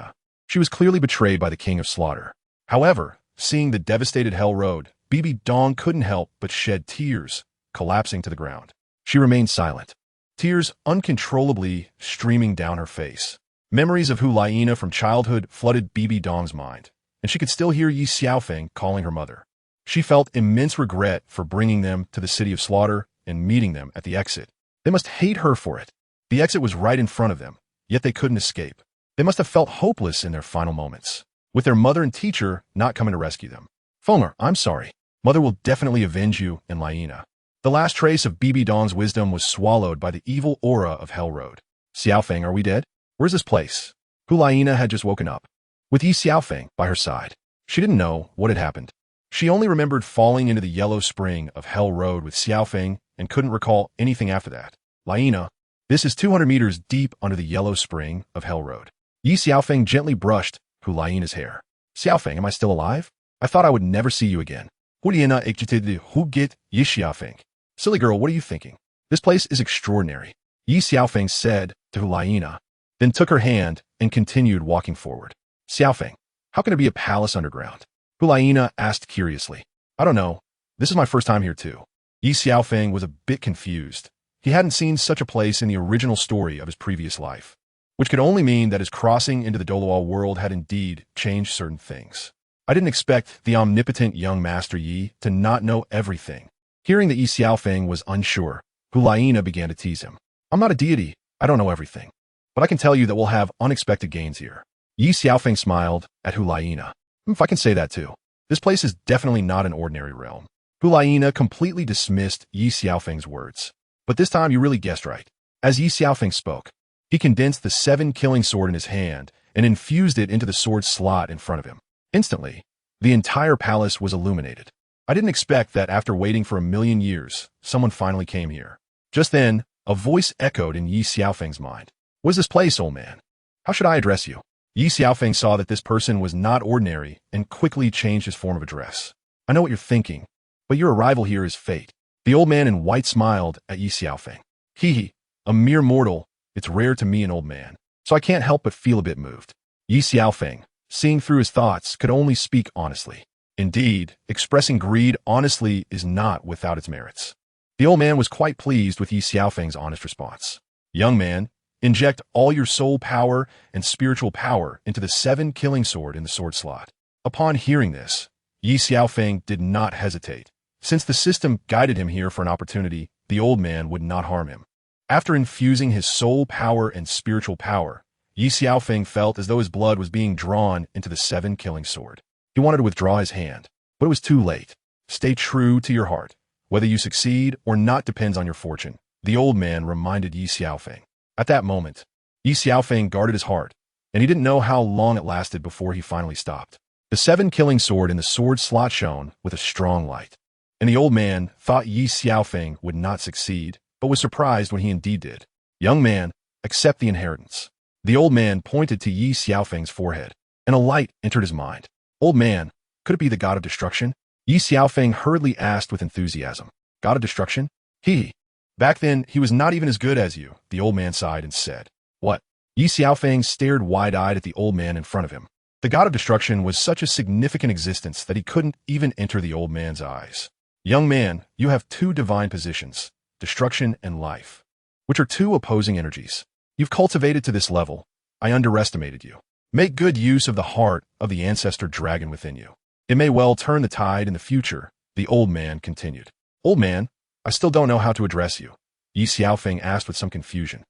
She was clearly betrayed by the king of Slaughter. However, seeing the devastated Hell Road, Bibidong couldn't help but shed tears, collapsing to the ground. She remained silent, tears uncontrollably streaming down her face. Memories of Ye from childhood flooded Bibidong's mind, and she could still hear Ye Xiaofeng calling her mother. She felt immense regret for bringing them to the city of Slaughter and meeting them at the exit. They must hate her for it. The exit was right in front of them, yet they couldn't escape. They must have felt hopeless in their final moments, with their mother and teacher not coming to rescue them. Feng, I'm sorry. Mother will definitely avenge you and Ye. The last trace of Bibidong's wisdom was swallowed by the evil aura of Hell Road. Xiaofeng, are we dead? Where's this place? Ye had just woken up, with Ye Xiaofeng by her side. She didn't know what had happened. She only remembered falling into the yellow spring of Hell Road with Xiaofeng and couldn't recall anything after that. Ye, this is 200 meters deep under the yellow spring of Hell Road. Ye Xiaofeng gently brushed Ye's hair. Xiaofeng, am I still alive? I thought I would never see you again. Ye Xiaofeng. Silly girl, what are you thinking? This place is extraordinary. Ye Xiaofeng said to Ye, then took her hand and continued walking forward. Xiaofeng, how can it be a palace underground? Ye asked curiously. I don't know. This is my first time here too. Ye Xiaofeng was a bit confused. He hadn't seen such a place in the original story of his previous life, which could only mean that his crossing into the Douluo world had indeed changed certain things. I didn't expect the omnipotent young Master Yi to not know everything. Hearing that Ye Xiaofeng was unsure, Ye began to tease him. I'm not a deity. I don't know everything. But I can tell you that we'll have unexpected gains here. Ye Xiaofeng smiled at Ye. If I can say that too. This place is definitely not an ordinary realm. Ye completely dismissed Ye Xiaofeng's words. But this time you really guessed right. As Ye Xiaofeng spoke, he condensed the 7 killing sword in his hand and infused it into the sword slot in front of him. Instantly, the entire palace was illuminated. I didn't expect that after waiting for 1,000,000 years, someone finally came here. Just then, a voice echoed in Ye Xiaofeng's mind. What is this place, old man? How should I address you? Ye Xiaofeng saw that this person was not ordinary and quickly changed his form of address. I know what you're thinking, but your arrival here is fate. The old man in white smiled at Ye Xiaofeng. Hee, a mere mortal, it's rare to meet an old man, so I can't help but feel a bit moved. Ye Xiaofeng, seeing through his thoughts, could only speak honestly. Indeed, expressing greed honestly is not without its merits. The old man was quite pleased with Ye Xiaofeng's honest response. Young man, inject all your soul power and spiritual power into the 7 killing sword in the sword slot. Upon hearing this, Ye Xiaofeng did not hesitate. Since the system guided him here for an opportunity, the old man would not harm him. After infusing his soul power and spiritual power, Ye Xiaofeng felt as though his blood was being drawn into the 7 killing sword. He wanted to withdraw his hand, but it was too late. Stay true to your heart. Whether you succeed or not depends on your fortune, the old man reminded Ye Xiaofeng. At that moment, Ye Xiaofeng guarded his heart, and he didn't know how long it lasted before he finally stopped. The 7 killing sword in the sword slot shone with a strong light, and the old man thought Ye Xiaofeng would not succeed, but was surprised when he indeed did. Young man, accept the inheritance. The old man pointed to Ye Xiaofeng's forehead, and a light entered his mind. Old man, could it be the god of destruction? Ye Xiaofeng hurriedly asked with enthusiasm. God of destruction? Back then, he was not even as good as you, the old man sighed and said. What? Ye Xiaofeng stared wide-eyed at the old man in front of him. The god of destruction was such a significant existence that he couldn't even enter the old man's eyes. Young man, you have two divine positions, destruction and life, which are two opposing energies. You've cultivated to this level. I underestimated you. Make good use of the heart of the ancestor dragon within you. It may well turn the tide in the future, the old man continued. Old man, I still don't know how to address you, Ye Xiaofeng asked with some confusion.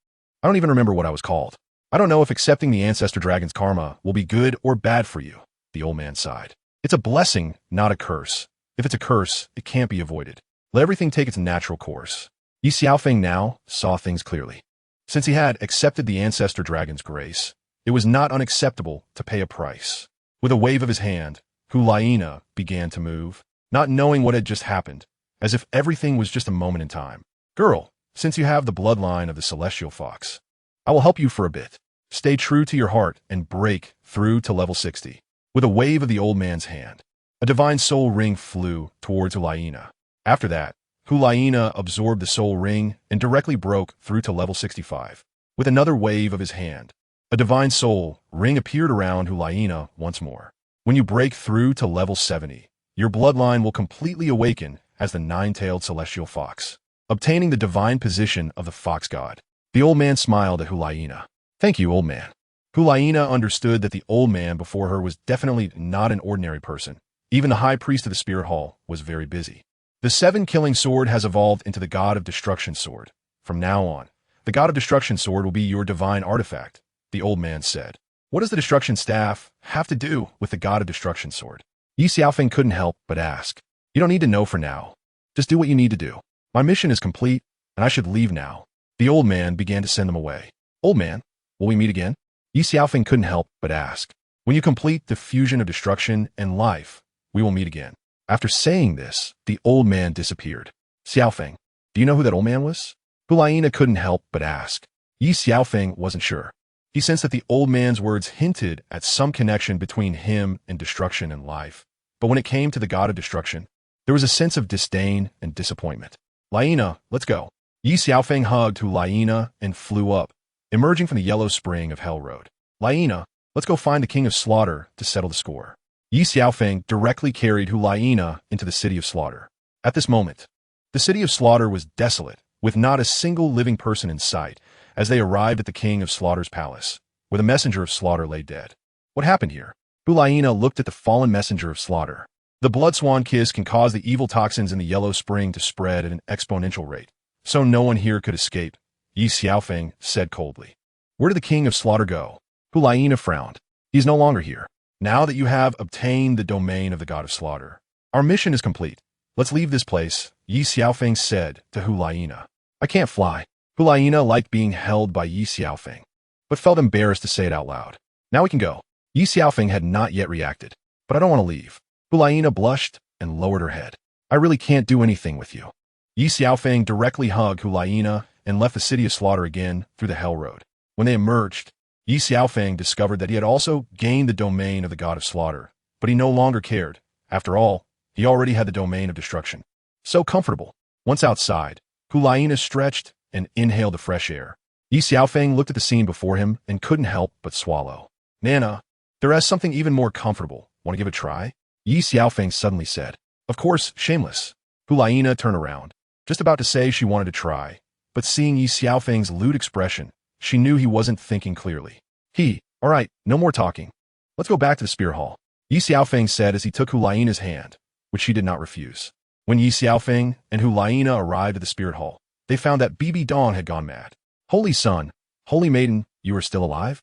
I don't even remember what I was called. I don't know if accepting the ancestor dragon's karma will be good or bad for you, the old man sighed. It's a blessing, not a curse. If it's a curse, it can't be avoided. Let everything take its natural course. Ye Xiaofeng now saw things clearly. Since he had accepted the ancestor dragon's grace, it was not unacceptable to pay a price. With a wave of his hand, Hulayina began to move, not knowing what had just happened, as if everything was just a moment in time. Girl, since you have the bloodline of the celestial fox, I will help you for a bit. Stay true to your heart and break through to level 60. With a wave of the old man's hand, a divine soul ring flew towards Hulayina. After that, Hulayina absorbed the soul ring and directly broke through to level 65. With another wave of his hand, a divine soul ring appeared around Hulayina once more. When you break through to level 70, your bloodline will completely awaken as the nine-tailed celestial fox, obtaining the divine position of the fox god. The old man smiled at Hulayina. Thank you, old man. Hulayina understood that the old man before her was definitely not an ordinary person. Even the high priest of the spirit hall was very busy. The 7-killing sword has evolved into the god of destruction sword. From now on, the god of destruction sword will be your divine artifact, the old man said. What does the destruction staff have to do with the god of destruction sword? Ye Xiaofeng couldn't help but ask. You don't need to know for now. Just do what you need to do. My mission is complete, and I should leave now. The old man began to send them away. Old man, will we meet again? Ye Xiaofeng couldn't help but ask. When you complete the fusion of destruction and life, we will meet again. After saying this, the old man disappeared. Xiaofeng, do you know who that old man was? Hulayina couldn't help but ask. Ye Xiaofeng wasn't sure. He sensed that the old man's words hinted at some connection between him and destruction and life. But when it came to the god of destruction, there was a sense of disdain and disappointment. Laina, let's go. Ye Xiaofeng hugged Hulayina and flew up, emerging from the yellow spring of Hell Road. Laina, let's go find the king of slaughter to settle the score. Ye Xiaofeng directly carried Hulayina into the city of slaughter. At this moment, the city of slaughter was desolate, with not a single living person in sight, as they arrived at the king of slaughter's palace, where the messenger of slaughter lay dead. What happened here? Hulayina looked at the fallen messenger of slaughter. The blood swan kiss can cause the evil toxins in the yellow spring to spread at an exponential rate, so no one here could escape, Ye Xiaofeng said coldly. Where did the king of slaughter go? Hulayina frowned. He is no longer here. Now that you have obtained the domain of the god of slaughter, our mission is complete. Let's leave this place, Ye Xiaofeng said to Hulayina. I can't fly. Hulayina liked being held by Ye Xiaofeng, but felt embarrassed to say it out loud. Now we can go. Ye Xiaofeng had not yet reacted, but I don't want to leave. Hulayina blushed and lowered her head. I really can't do anything with you. Ye Xiaofeng directly hugged Hulayina and left the city of slaughter again through the Hell Road. When they emerged, Ye Xiaofeng discovered that he had also gained the domain of the god of slaughter, but he no longer cared. After all, he already had the domain of destruction. So comfortable. Once outside, Hulayina stretched and inhaled the fresh air. Ye Xiaofeng looked at the scene before him and couldn't help but swallow. Nana, there is something even more comfortable. Want to give it a try? Ye Xiaofeng suddenly said. Of course, shameless. Hulayina turned around, just about to say she wanted to try, but seeing Ye Xiaofeng's lewd expression, she knew he wasn't thinking clearly. All right, no more talking. Let's go back to the spear hall, Ye Xiaofeng said as he took Hulayina's hand, which she did not refuse. When Ye Xiaofeng and Hulayina arrived at the spirit hall, they found that Bibidong had gone mad. Holy son, holy maiden, you are still alive?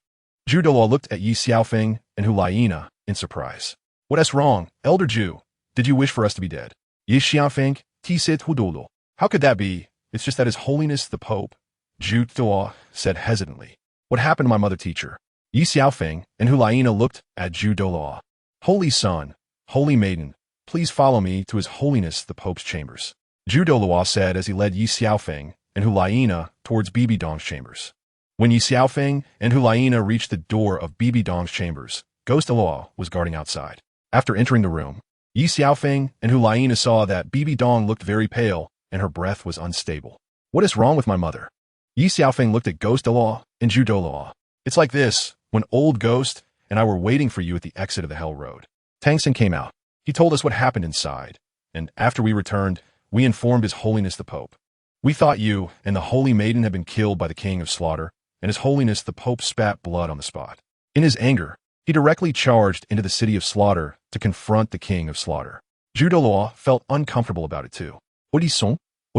Douluo looked at Ye Xiaofeng and Hulayina in surprise. What is wrong, elder Ju? Did you wish for us to be dead? Ye Xiaofeng, tisit Douluo. How could that be? It's just that His Holiness the Pope, Douluo said hesitantly. What happened to my mother teacher? Ye Xiaofeng and Hulayina looked at Douluo. Holy son, holy maiden, please follow me to His Holiness the Pope's chambers, Douluo said as he led Ye Xiaofeng and Hulayina towards Bibidong's chambers. When Ye Xiaofeng and Hulayina reached the door of Bibidong's chambers, Douluo was guarding outside. After entering the room, Ye Xiaofeng and Hulayina saw that Bibidong looked very pale and her breath was unstable. What is wrong with my mother? Ye Xiaofeng looked at Douluo and Douluo. It's like this, when old ghost and I were waiting for you at the exit of the Hell Road. Tangsen came out. He told us what happened inside, and after we returned, we informed His Holiness the Pope. We thought you and the Holy Maiden had been killed by the King of Slaughter, and His Holiness the Pope spat blood on the spot. In his anger, he directly charged into the city of Slaughter to confront the King of Slaughter. Douluo felt uncomfortable about it too. What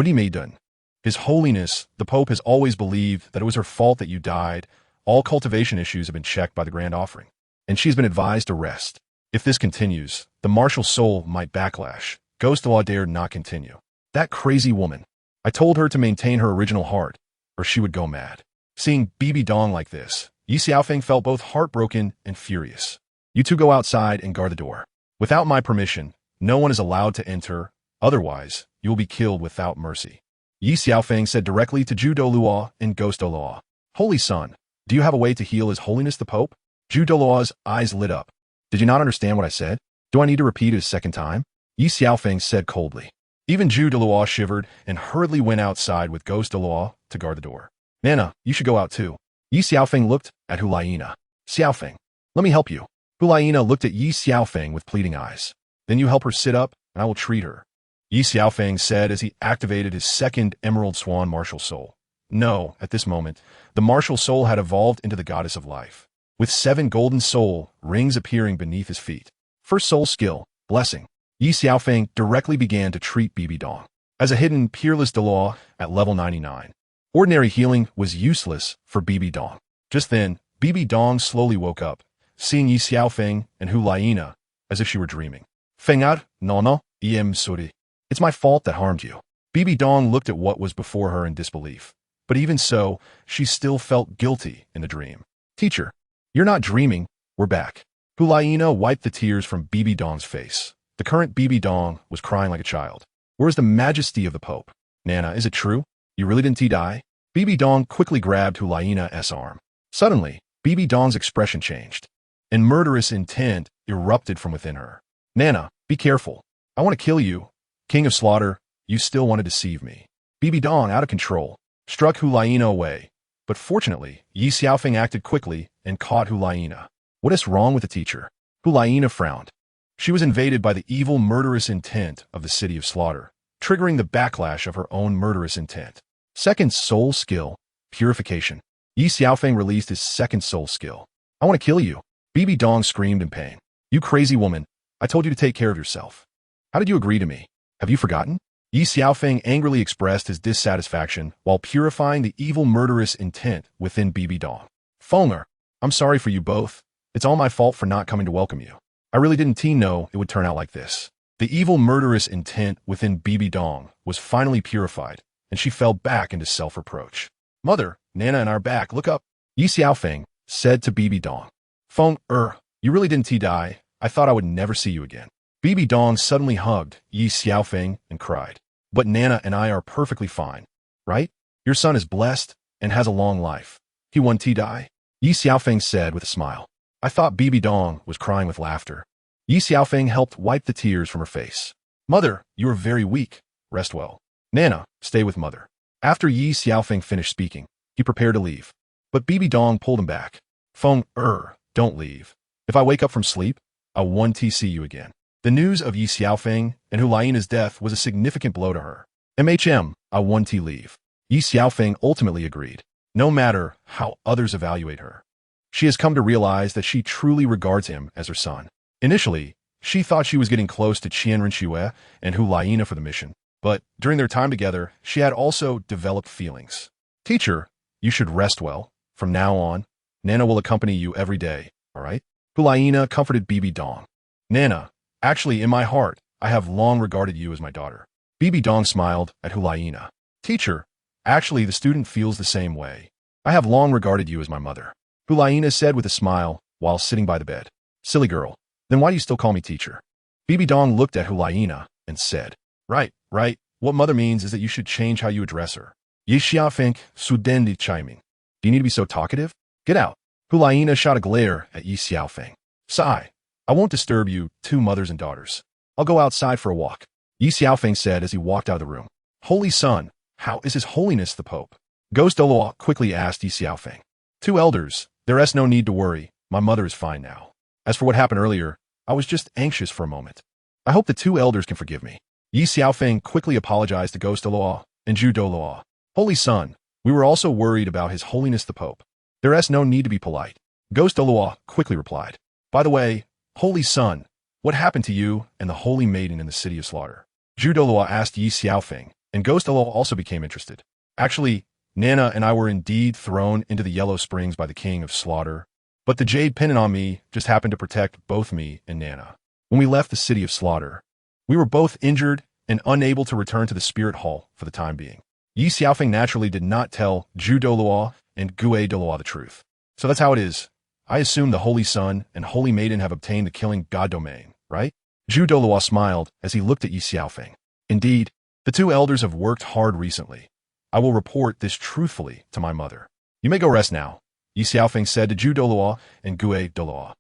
Maiden? His Holiness, the Pope has always believed that it was her fault that you died. All cultivation issues have been checked by the Grand Offering, and she's been advised to rest. If this continues, the martial soul might backlash. Douluo dared not continue. That crazy woman. I told her to maintain her original heart, or she would go mad. Seeing Bibidong like this, Ye Xiaofeng felt both heartbroken and furious. You two go outside and guard the door. Without my permission, no one is allowed to enter, otherwise, you will be killed without mercy. Ye Xiaofeng said directly to Douluo and Douluo. Holy Son, do you have a way to heal His Holiness the Pope? Douluo's eyes lit up. Did you not understand what I said? Do I need to repeat it a second time? Ye Xiaofeng said coldly. Even Douluo shivered and hurriedly went outside with Douluo to guard the door. Nana, you should go out too. Ye Xiaofeng looked at Hulaina. Xiaofeng, let me help you. Hulaina looked at Ye Xiaofeng with pleading eyes. Then you help her sit up, and I will treat her. Ye Xiaofeng said as he activated his second Emerald Swan martial soul. No, at this moment, the martial soul had evolved into the goddess of life, with 7 golden soul rings appearing beneath his feet. First soul skill, blessing. Ye Xiaofeng directly began to treat Bibidong as a hidden, peerless Douluo at level 99. Ordinary healing was useless for Bibidong. Just then, Bibidong slowly woke up, seeing Ye Xiaofeng and Hulaina as if she were dreaming. Fengar, no, suri. It's my fault that harmed you. Bibidong looked at what was before her in disbelief. But even so, she still felt guilty in the dream. Teacher, you're not dreaming, we're back. Hulaina wiped the tears from Bibidong's face. The current Bibidong was crying like a child. Where's the majesty of the Pope? Nana, is it true? You really didn't die? Bibidong quickly grabbed Hulaina's arm. Suddenly, Bibidong's expression changed, and murderous intent erupted from within her. Nana, be careful. I want to kill you. King of Slaughter, you still want to deceive me. Bibidong, out of control, struck Hulaina away, but fortunately, Ye Xiaofeng acted quickly and caught Hulaina. What is wrong with the teacher? Hulaina frowned. She was invaded by the evil, murderous intent of the city of Slaughter, triggering the backlash of her own murderous intent. Second soul skill, purification. Ye Xiaofeng released his second soul skill. I want to kill you. Bibidong screamed in pain. You crazy woman, I told you to take care of yourself. How did you agree to me? Have you forgotten? Ye Xiaofeng angrily expressed his dissatisfaction while purifying the evil murderous intent within Bibidong. Fonger, I'm sorry for you both. It's all my fault for not coming to welcome you. I really didn't know it would turn out like this. The evil murderous intent within Bibidong was finally purified, and she fell back into self-reproach. Mother, Nana and I are back, look up. Ye Xiaofeng said to Bibidong. Feng, you really didn't die. I thought I would never see you again. Bibidong suddenly hugged Ye Xiaofeng and cried. But Nana and I are perfectly fine, right? Your son is blessed and has a long life. He won't die? Ye Xiaofeng said with a smile. I thought Bibidong was crying with laughter. Ye Xiaofeng helped wipe the tears from her face. Mother, you are very weak. Rest well. Nana, stay with mother. After Ye Xiaofeng finished speaking, he prepared to leave. But Bibidong pulled him back. Feng, don't leave. If I wake up from sleep, I won't see you again. The news of Ye Xiaofeng and Hulaina's death was a significant blow to her. I won't leave. Ye Xiaofeng ultimately agreed, no matter how others evaluate her. She has come to realize that she truly regards him as her son. Initially, she thought she was getting close to Qianren and Hulaina for the mission, but during their time together, she had also developed feelings. Teacher, you should rest well. From now on, Nana will accompany you every day, all right? Hulaina comforted Bibidong. Nana, actually, in my heart, I have long regarded you as my daughter. Bibidong smiled at Hulaina. Teacher, actually, the student feels the same way. I have long regarded you as my mother. Hulaina said with a smile while sitting by the bed. Silly girl, then why do you still call me teacher? Bibidong looked at Hulaina and said, Right. What mother means is that you should change how you address her. Ye Xiaofeng, sudendi chiming. Do you need to be so talkative? Get out. Hulaina shot a glare at Ye Xiaofeng. Sigh. I won't disturb you, two mothers and daughters. I'll go outside for a walk. Ye Xiaofeng said as he walked out of the room. Holy Son, how is His Holiness the Pope? Douluo quickly asked Ye Xiaofeng. Two elders, there is no need to worry. My mother is fine now. As for what happened earlier, I was just anxious for a moment. I hope the two elders can forgive me. Ye Xiaofeng quickly apologized to Ghost Douluo and Zhu Douluo. Holy Son, we were also worried about His Holiness the Pope. There is no need to be polite. Ghost Douluo quickly replied. By the way, Holy Son, what happened to you and the Holy Maiden in the City of Slaughter? Zhu Douluo asked Ye Xiaofeng, and Ghost Douluo also became interested. Actually, Nana and I were indeed thrown into the Yellow Springs by the King of Slaughter, but the jade pendant on me just happened to protect both me and Nana. When we left the City of Slaughter, we were both injured and unable to return to the Spirit Hall for the time being. Ye Xiaofeng naturally did not tell Zhu Douluo and Gue Douluo the truth. So that's how it is. I assume the Holy Son and Holy Maiden have obtained the killing God domain, right? Zhu Douluo smiled as he looked at Ye Xiaofeng. Indeed, the two elders have worked hard recently. I will report this truthfully to my mother. You may go rest now, Ye Xiaofeng said to Zhu Douluo and Gue Douluo.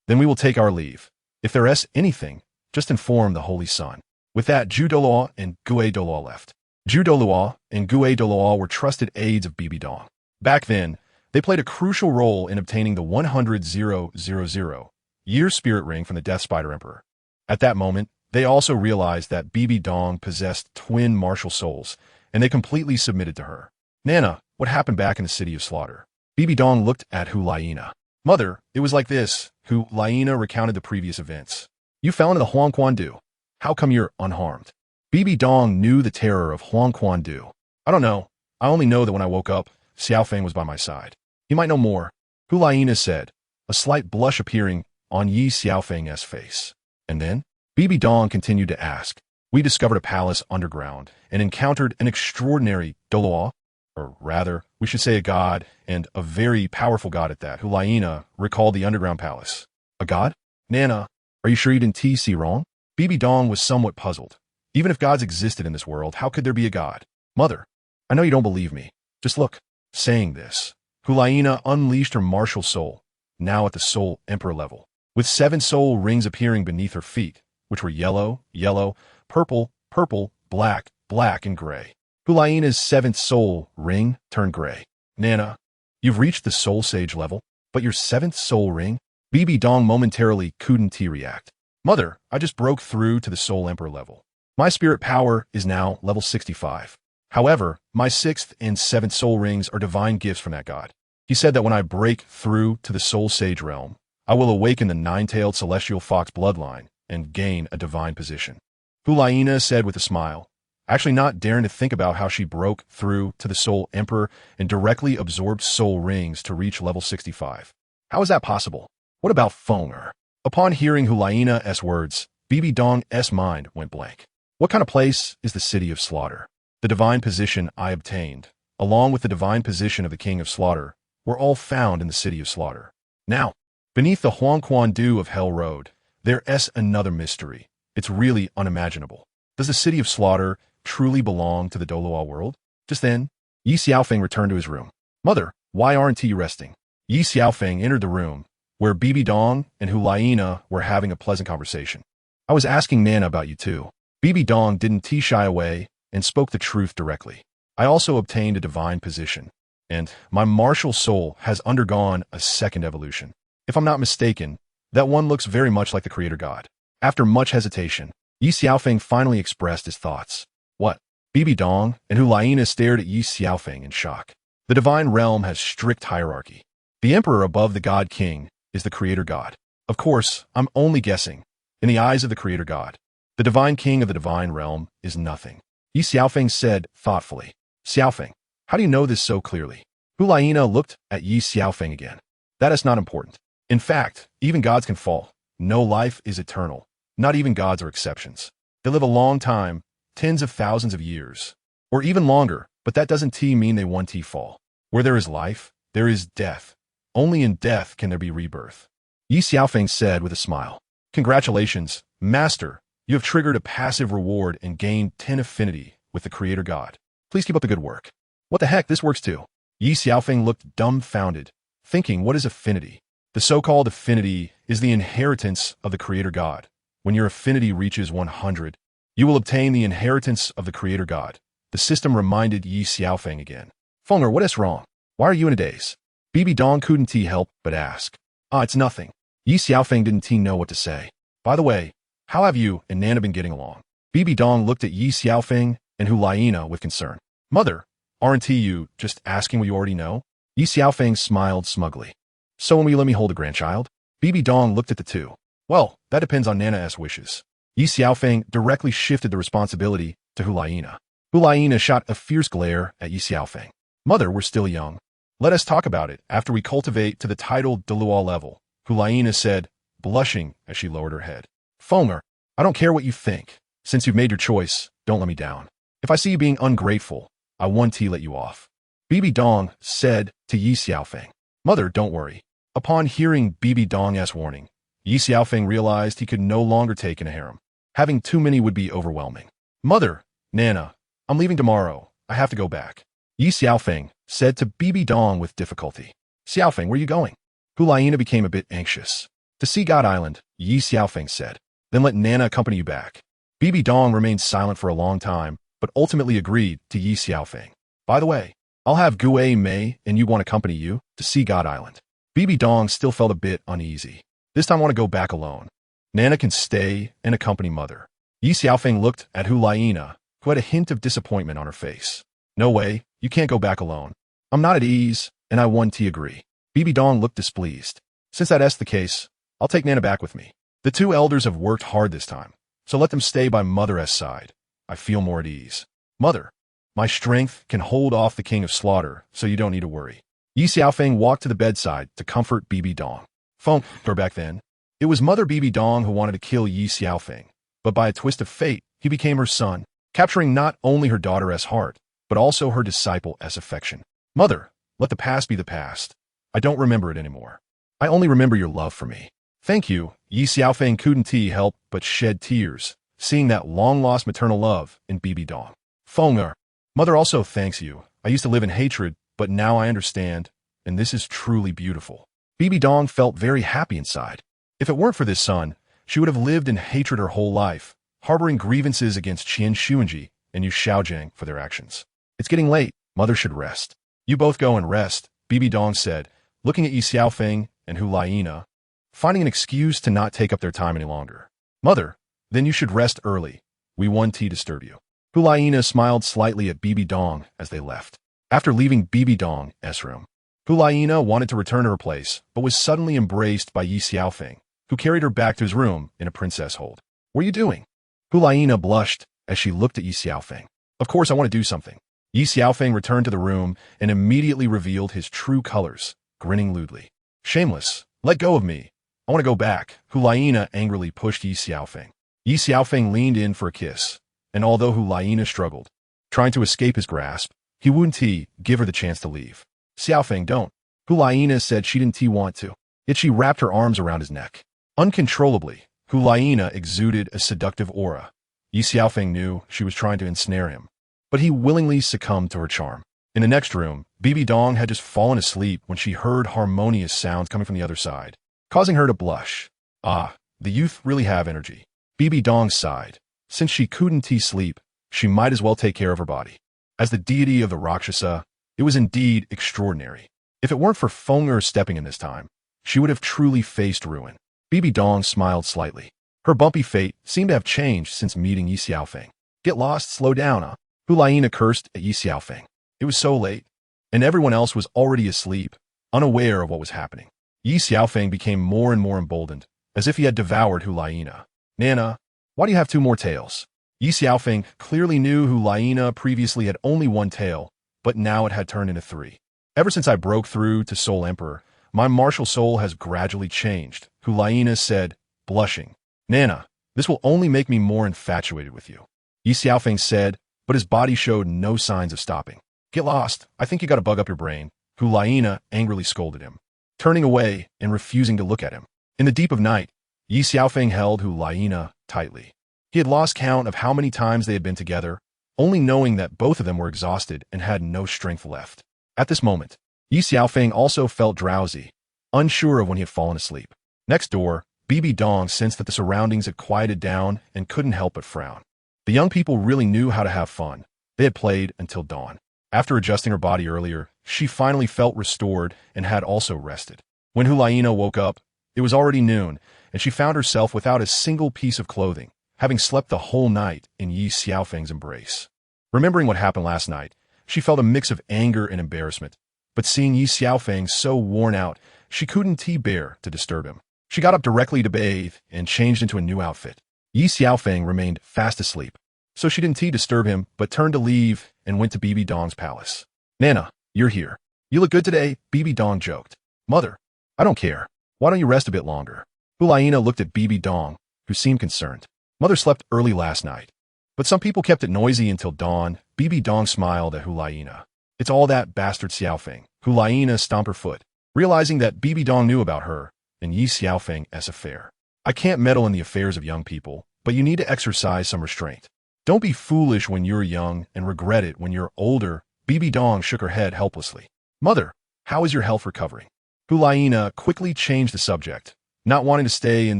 Then we will take our leave. If there is anything, just inform the Holy Son. With that, Zhu Douluo and Gue Douluo left. Zhu Douluo and Gue Douluo were trusted aides of Bibidong. Back then, they played a crucial role in obtaining the 100,000 spirit ring from the Death Spider Emperor. At that moment, they also realized that Bibidong possessed twin martial souls, and they completely submitted to her. Nana, what happened back in the City of Slaughter? Bibidong looked at Hu Laina. Mother, it was like this. Hu Laina recounted the previous events. You fell into the Huangquandu. How come you're unharmed? Bibidong knew the terror of Huangquandu. I don't know. I only know that when I woke up, Xiaofeng was by my side. He might know more. Hu Laina said, a slight blush appearing on Ye Xiaofeng's face. And then, Bibidong continued to ask. We discovered a palace underground and encountered an extraordinary Douluo, or rather, we should say a god, and a very powerful god at that. Hu Laina recalled the underground palace. A god? Nana, are you sure you didn't see wrong? Bibidong was somewhat puzzled. Even if gods existed in this world, how could there be a god? Mother, I know you don't believe me. Just look. Saying this, Hu Laina unleashed her martial soul, now at the Soul Emperor level, with 7 soul rings appearing beneath her feet, which were yellow, yellow, purple, purple, black, black, and gray. Hu Laina's 7th soul ring turned gray. Nana, you've reached the Soul Sage level, but your 7th soul ring? Bibidong momentarily couldn't react. Mother, I just broke through to the Soul Emperor level. My spirit power is now level 65. However, my 6th and 7th soul rings are divine gifts from that god. He said that when I break through to the Soul Sage realm, I will awaken the 9-tailed celestial fox bloodline and gain a divine position. Hu Laina said with a smile, actually not daring to think about how she broke through to the Soul Emperor and directly absorbed soul rings to reach level 65. How is that possible? What about Fenger? Upon hearing Hu Laina's words, Bibidong's mind went blank. What kind of place is the City of Slaughter? The divine position I obtained, along with the divine position of the King of Slaughter, were all found in the City of Slaughter. Now, beneath the Huangquandu of Hell Road, there is another mystery. It's really unimaginable. Does the City of Slaughter truly belong to the Douluo world? Just then, Ye Xiaofeng returned to his room. Mother, why aren't you resting? Ye Xiaofeng entered the room, where Bibidong and Hu Laina were having a pleasant conversation. I was asking Nana about you too. Bibidong didn't shy away and spoke the truth directly. I also obtained a divine position, and my martial soul has undergone a second evolution. If I'm not mistaken, that one looks very much like the Creator God. After much hesitation, Ye Xiaofeng finally expressed his thoughts. What? Bibidong and Hu Laina stared at Ye Xiaofeng in shock. The divine realm has strict hierarchy. The emperor above the God King is the Creator God. Of course, I'm only guessing. In the eyes of the Creator God, the divine king of the divine realm is nothing. Ye Xiaofeng said thoughtfully. Xiaofeng, how do you know this so clearly? Hu Laina looked at Ye Xiaofeng again. That is not important. In fact, even gods can fall. No life is eternal. Not even gods are exceptions. They live a long time, tens of thousands of years, or even longer, but that doesn't mean they won't fall. Where there is life, there is death. Only in death can there be rebirth. Ye Xiaofeng said with a smile. Congratulations, Master. You have triggered a passive reward and gained 10 affinity with the Creator God. Please keep up the good work. What the heck, this works too. Ye Xiaofeng looked dumbfounded, thinking, what is affinity? The so-called affinity is the inheritance of the Creator God. When your affinity reaches 100, you will obtain the inheritance of the Creator God. The system reminded Ye Xiaofeng again. Fenger, what is wrong? Why are you in a daze? Bibidong couldn't help but ask. Ah, it's nothing. Ye Xiaofeng didn't know what to say. By the way, how have you and Nana been getting along? Bibidong looked at Ye Xiaofeng and Hulaina with concern. Mother, aren't you just asking what you already know? Ye Xiaofeng smiled smugly. So when will you let me hold a grandchild? Bibidong looked at the two. Well, that depends on Nana's wishes. Ye Xiaofeng directly shifted the responsibility to Hulaina. Hulaina shot a fierce glare at Ye Xiaofeng. Mother, we're still young. Let us talk about it after we cultivate to the titled Douluo level, Hulaina said, blushing as she lowered her head. Fonger, I don't care what you think. Since you've made your choice, don't let me down. If I see you being ungrateful, I won't let you off. Bibidong said to Ye Xiaofeng. Mother, don't worry. Upon hearing Bibidong's warning, Ye Xiaofeng realized he could no longer take in a harem. Having too many would be overwhelming. Mother, Nana, I'm leaving tomorrow. I have to go back. Ye Xiaofeng said to Bibidong with difficulty. Xiaofeng, where are you going? Hulaina became a bit anxious. To see God Island, Ye Xiaofeng said. Then let Nana accompany you back. Bibidong remained silent for a long time, but ultimately agreed to Ye Xiaofeng. By the way, I'll have Gue Mei and you want to accompany you to see God Island. Bibidong still felt a bit uneasy. This time I want to go back alone. Nana can stay and accompany Mother. Ye Xiaofeng looked at Hulaina, who had a hint of disappointment on her face. No way, you can't go back alone. I'm not at ease, and I won't agree. Bibidong looked displeased. Since that's the case, I'll take Nana back with me. The two elders have worked hard this time, so let them stay by Mother's side. I feel more at ease. Mother, my strength can hold off the king of slaughter, so you don't need to worry. Ye Xiaofeng walked to the bedside to comfort Bibidong. Feng, her back then. It was Mother Bibidong who wanted to kill Ye Xiaofeng, but by a twist of fate, he became her son, capturing not only her daughter's heart, but also her disciple's affection. Mother, let the past be the past. I don't remember it anymore. I only remember your love for me. Thank you. Ye Xiaofeng couldn't help but shed tears, seeing that long-lost maternal love in Bibidong. Fenger, Mother also thanks you. I used to live in hatred, but now I understand, and this is truly beautiful. Bibidong felt very happy inside. If it weren't for this son, she would have lived in hatred her whole life, harboring grievances against Qian Xuanji and Yu Xiaojiang for their actions. It's getting late. Mother should rest. You both go and rest, Bibidong said, looking at Ye Xiaofeng and Hulaina, finding an excuse to not take up their time any longer. Mother, then you should rest early. We won't disturb you. Hulaina smiled slightly at Bibidong as they left. After leaving Bibidong's room, Hulaina wanted to return to her place, but was suddenly embraced by Ye Xiaofeng, who carried her back to his room in a princess hold. What are you doing? Hulaina blushed as she looked at Ye Xiaofeng. Of course I want to do something. Ye Xiaofeng returned to the room and immediately revealed his true colors, grinning lewdly. Shameless, let go of me. I want to go back. Hulaina angrily pushed Ye Xiaofeng. Ye Xiaofeng leaned in for a kiss, and although Hulaina struggled, trying to escape his grasp, he wouldn't give her the chance to leave. Xiaofeng, don't. Hulaina said she didn't want to, yet she wrapped her arms around his neck. Uncontrollably, Hulaina exuded a seductive aura. Ye Xiaofeng knew she was trying to ensnare him, but he willingly succumbed to her charm. In the next room, Bibidong had just fallen asleep when she heard harmonious sounds coming from the other side, causing her to blush. Ah, the youth really have energy. Bibidong sighed. Since she couldn't sleep, she might as well take care of her body. As the deity of the Rakshasa, it was indeed extraordinary. If it weren't for Fenger stepping in this time, she would have truly faced ruin. Bibidong smiled slightly. Her bumpy fate seemed to have changed since meeting Ye Xiaofeng. Get lost, slow down, huh? Hulaina cursed at Ye Xiaofeng. It was so late, and everyone else was already asleep, unaware of what was happening. Ye Xiaofeng became more and more emboldened, as if he had devoured Hulaina. Nana, why do you have two more tails? Ye Xiaofeng clearly knew Hulaina previously had only one tail, but now it had turned into three. Ever since I broke through to Soul Emperor, my martial soul has gradually changed, Hulaina said, blushing. Nana, this will only make me more infatuated with you. Ye Xiaofeng said, but his body showed no signs of stopping. Get lost. I think you got to bug up your brain. Hulaina angrily scolded him, turning away and refusing to look at him. In the deep of night, Ye Xiaofeng held Hulaina tightly. He had lost count of how many times they had been together, only knowing that both of them were exhausted and had no strength left. At this moment, Ye Xiaofeng also felt drowsy, unsure of when he had fallen asleep. Next door, Bibidong sensed that the surroundings had quieted down and couldn't help but frown. The young people really knew how to have fun. They had played until dawn. After adjusting her body earlier, she finally felt restored and had also rested. When Hulaina woke up, it was already noon, and she found herself without a single piece of clothing, having slept the whole night in Ye Xiaofeng's embrace. Remembering what happened last night, she felt a mix of anger and embarrassment, but seeing Ye Xiaofeng so worn out, she couldn't bear to disturb him. She got up directly to bathe and changed into a new outfit. Ye Xiaofeng remained fast asleep, so she didn't disturb him, but turned to leave and went to Bibidong's palace. "Nana, you're here. You look good today," Bibidong joked. "Mother, I don't care. Why don't you rest a bit longer?" Hulaina looked at Bibidong, who seemed concerned. "Mother slept early last night, but some people kept it noisy until dawn." Bibidong smiled at Hulaina. "It's all that bastard Xiaofeng." Hulaina stomped her foot, realizing that Bibidong knew about her and Ye Xiaofeng's affair. "I can't meddle in the affairs of young people, but you need to exercise some restraint. Don't be foolish when you're young and regret it when you're older." Bibidong shook her head helplessly. "Mother, how is your health recovering?" Hulaina quickly changed the subject, not wanting to stay in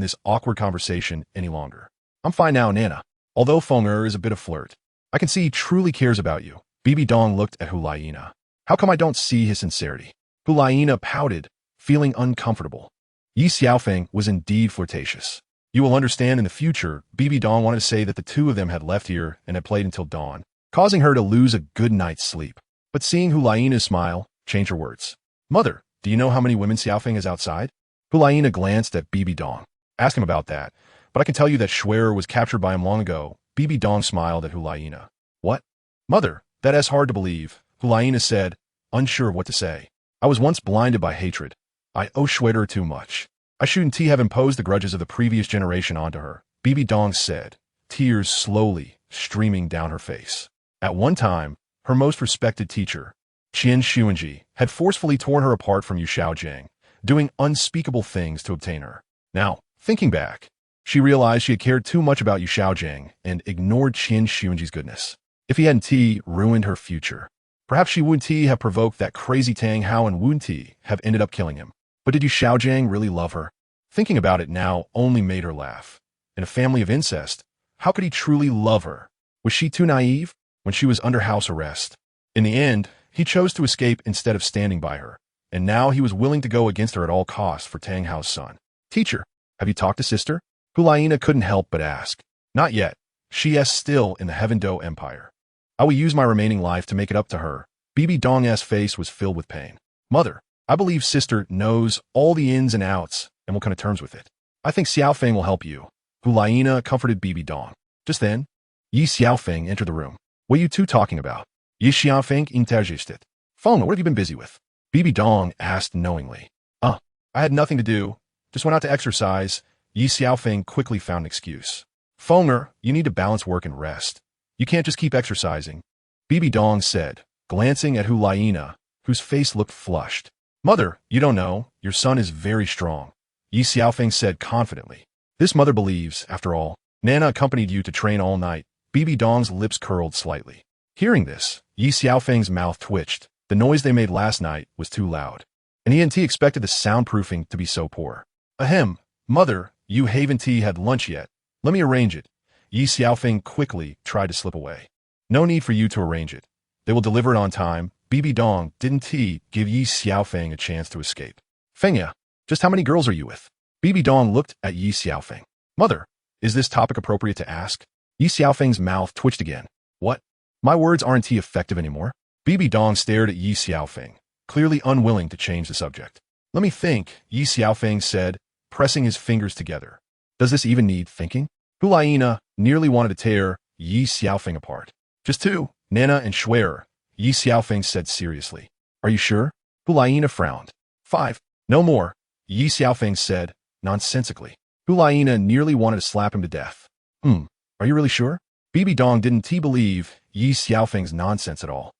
this awkward conversation any longer. "I'm fine now, Nana. Although Fenger is a bit of flirt, I can see he truly cares about you." Bibidong looked at Hulaina. "How come I don't see his sincerity?" Hulaina pouted, feeling uncomfortable. Ye Xiaofeng was indeed flirtatious. "You will understand in the future." Bibidong wanted to say that the two of them had left here and had played until dawn, causing her to lose a good night's sleep. But seeing Hulaina's smile, changed her words. "Mother, do you know how many women Xiaofeng is outside?" Hulaina glanced at Bibidong. "Ask him about that, but I can tell you that Schwerer was captured by him long ago." Bibidong smiled at Hulaina. "What? Mother, that is hard to believe," Hulaina said, unsure of what to say. "I was once blinded by hatred. I owe Schwerer too much. I shouldn't have imposed the grudges of the previous generation onto her," Bibidong said, tears slowly streaming down her face. At one time, her most respected teacher, Tianji, had forcefully torn her apart from Yu Shaojiang, doing unspeakable things to obtain her. Now, thinking back, she realized she had cared too much about Yu Shaojiang and ignored Tianji's goodness. If he hadn't ruined her future, perhaps she wouldn't have provoked that crazy Tang Hao and wouldn't have ended up killing him. But did Yu Shaojiang really love her? Thinking about it now only made her laugh. In a family of incest, how could he truly love her? Was she too naive when she was under house arrest? In the end, he chose to escape instead of standing by her, and now he was willing to go against her at all costs for Tang Hao's son. "Teacher, have you talked to sister?" Hulaina couldn't help but ask. "Not yet. She is still in the Heaven Do Empire. I will use my remaining life to make it up to her." Bibidong's face was filled with pain. "Mother, I believe sister knows all the ins and outs and will come to terms with it. I think Xiaofeng will help you." Hulaina comforted Bibidong. Just then, Ye Xiaofeng entered the room. "What are you two talking about?" Ye Xiaofeng interjected. "Fenger, what have you been busy with?" Bibidong asked knowingly. I had nothing to do. Just went out to exercise." Ye Xiaofeng quickly found an excuse. "Fenger, you need to balance work and rest. You can't just keep exercising," Bibidong said, glancing at Hulaina, whose face looked flushed. "Mother, you don't know. Your son is very strong," Ye Xiaofeng said confidently. "This mother believes, after all. Nana accompanied you to train all night." Bibidong's lips curled slightly. Hearing this, Ye Xiaofeng's mouth twitched. The noise they made last night was too loud, and he expected the soundproofing to be so poor. "Ahem, mother, you haven't had lunch yet. Let me arrange it." Ye Xiaofeng quickly tried to slip away. "No need for you to arrange it. They will deliver it on time." Bibidong didn't give Ye Xiaofeng a chance to escape. "Fenger, just how many girls are you with?" Bibidong looked at Ye Xiaofeng. "Mother, is this topic appropriate to ask?" Ye Xiaofeng's mouth twitched again. "What? My words aren't effective anymore?" Bibidong stared at Ye Xiaofeng, clearly unwilling to change the subject. "Let me think," Ye Xiaofeng said, pressing his fingers together. "Does this even need thinking?" Hulaina nearly wanted to tear Ye Xiaofeng apart. "Just two, Nana and Schwerer," Ye Xiaofeng said seriously. "Are you sure?" Hulaina frowned. "5, no more," Ye Xiaofeng said, nonsensically. Hulaina nearly wanted to slap him to death. Are you really sure?" Bibidong didn't believe Ye Xiaofeng's nonsense at all.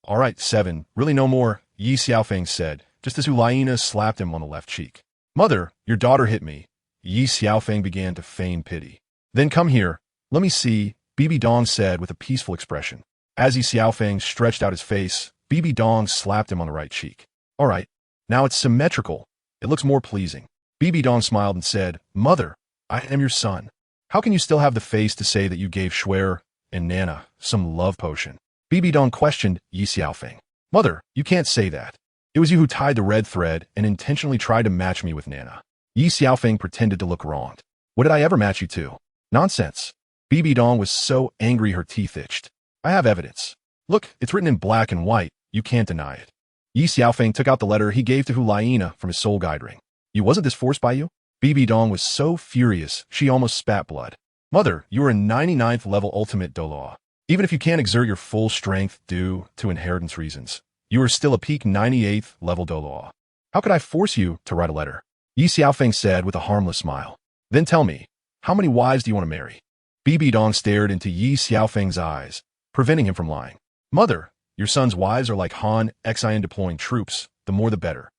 "All right, 7, really no more," Ye Xiaofeng said, just as Hulaina slapped him on the left cheek. "Mother, your daughter hit me." Ye Xiaofeng began to feign pity. "Then come here. Let me see," Bibidong said with a peaceful expression. As Ye Xiaofeng stretched out his face, Bibidong slapped him on the right cheek. "All right, now it's symmetrical. It looks more pleasing." Bibidong smiled and said, "Mother, I am your son. How can you still have the face to say that you gave Schwerer and Nana some love potion?" Bibidong questioned Ye Xiaofeng. "Mother, you can't say that." It was you who tied the red thread and intentionally tried to match me with Nana. Ye Xiaofeng pretended to look wronged. What did I ever match you to? Nonsense. Bibidong was so angry her teeth itched. I have evidence. Look, it's written in black and white. You can't deny it. Ye Xiaofeng took out the letter he gave to Hulayina from his soul guide ring. You wasn't this forced by you? Bibidong was so furious, she almost spat blood. Mother, you are a 99th level ultimate Douluo. Even if you can't exert your full strength due to inheritance reasons, you are still a peak 98th level Douluo. How could I force you to write a letter? Ye Xiaofeng said with a harmless smile. Then tell me, how many wives do you want to marry? Bibidong stared into Ye Xiaofeng's eyes, preventing him from lying. Mother, your son's wives are like Han Xin deploying troops, the more the better.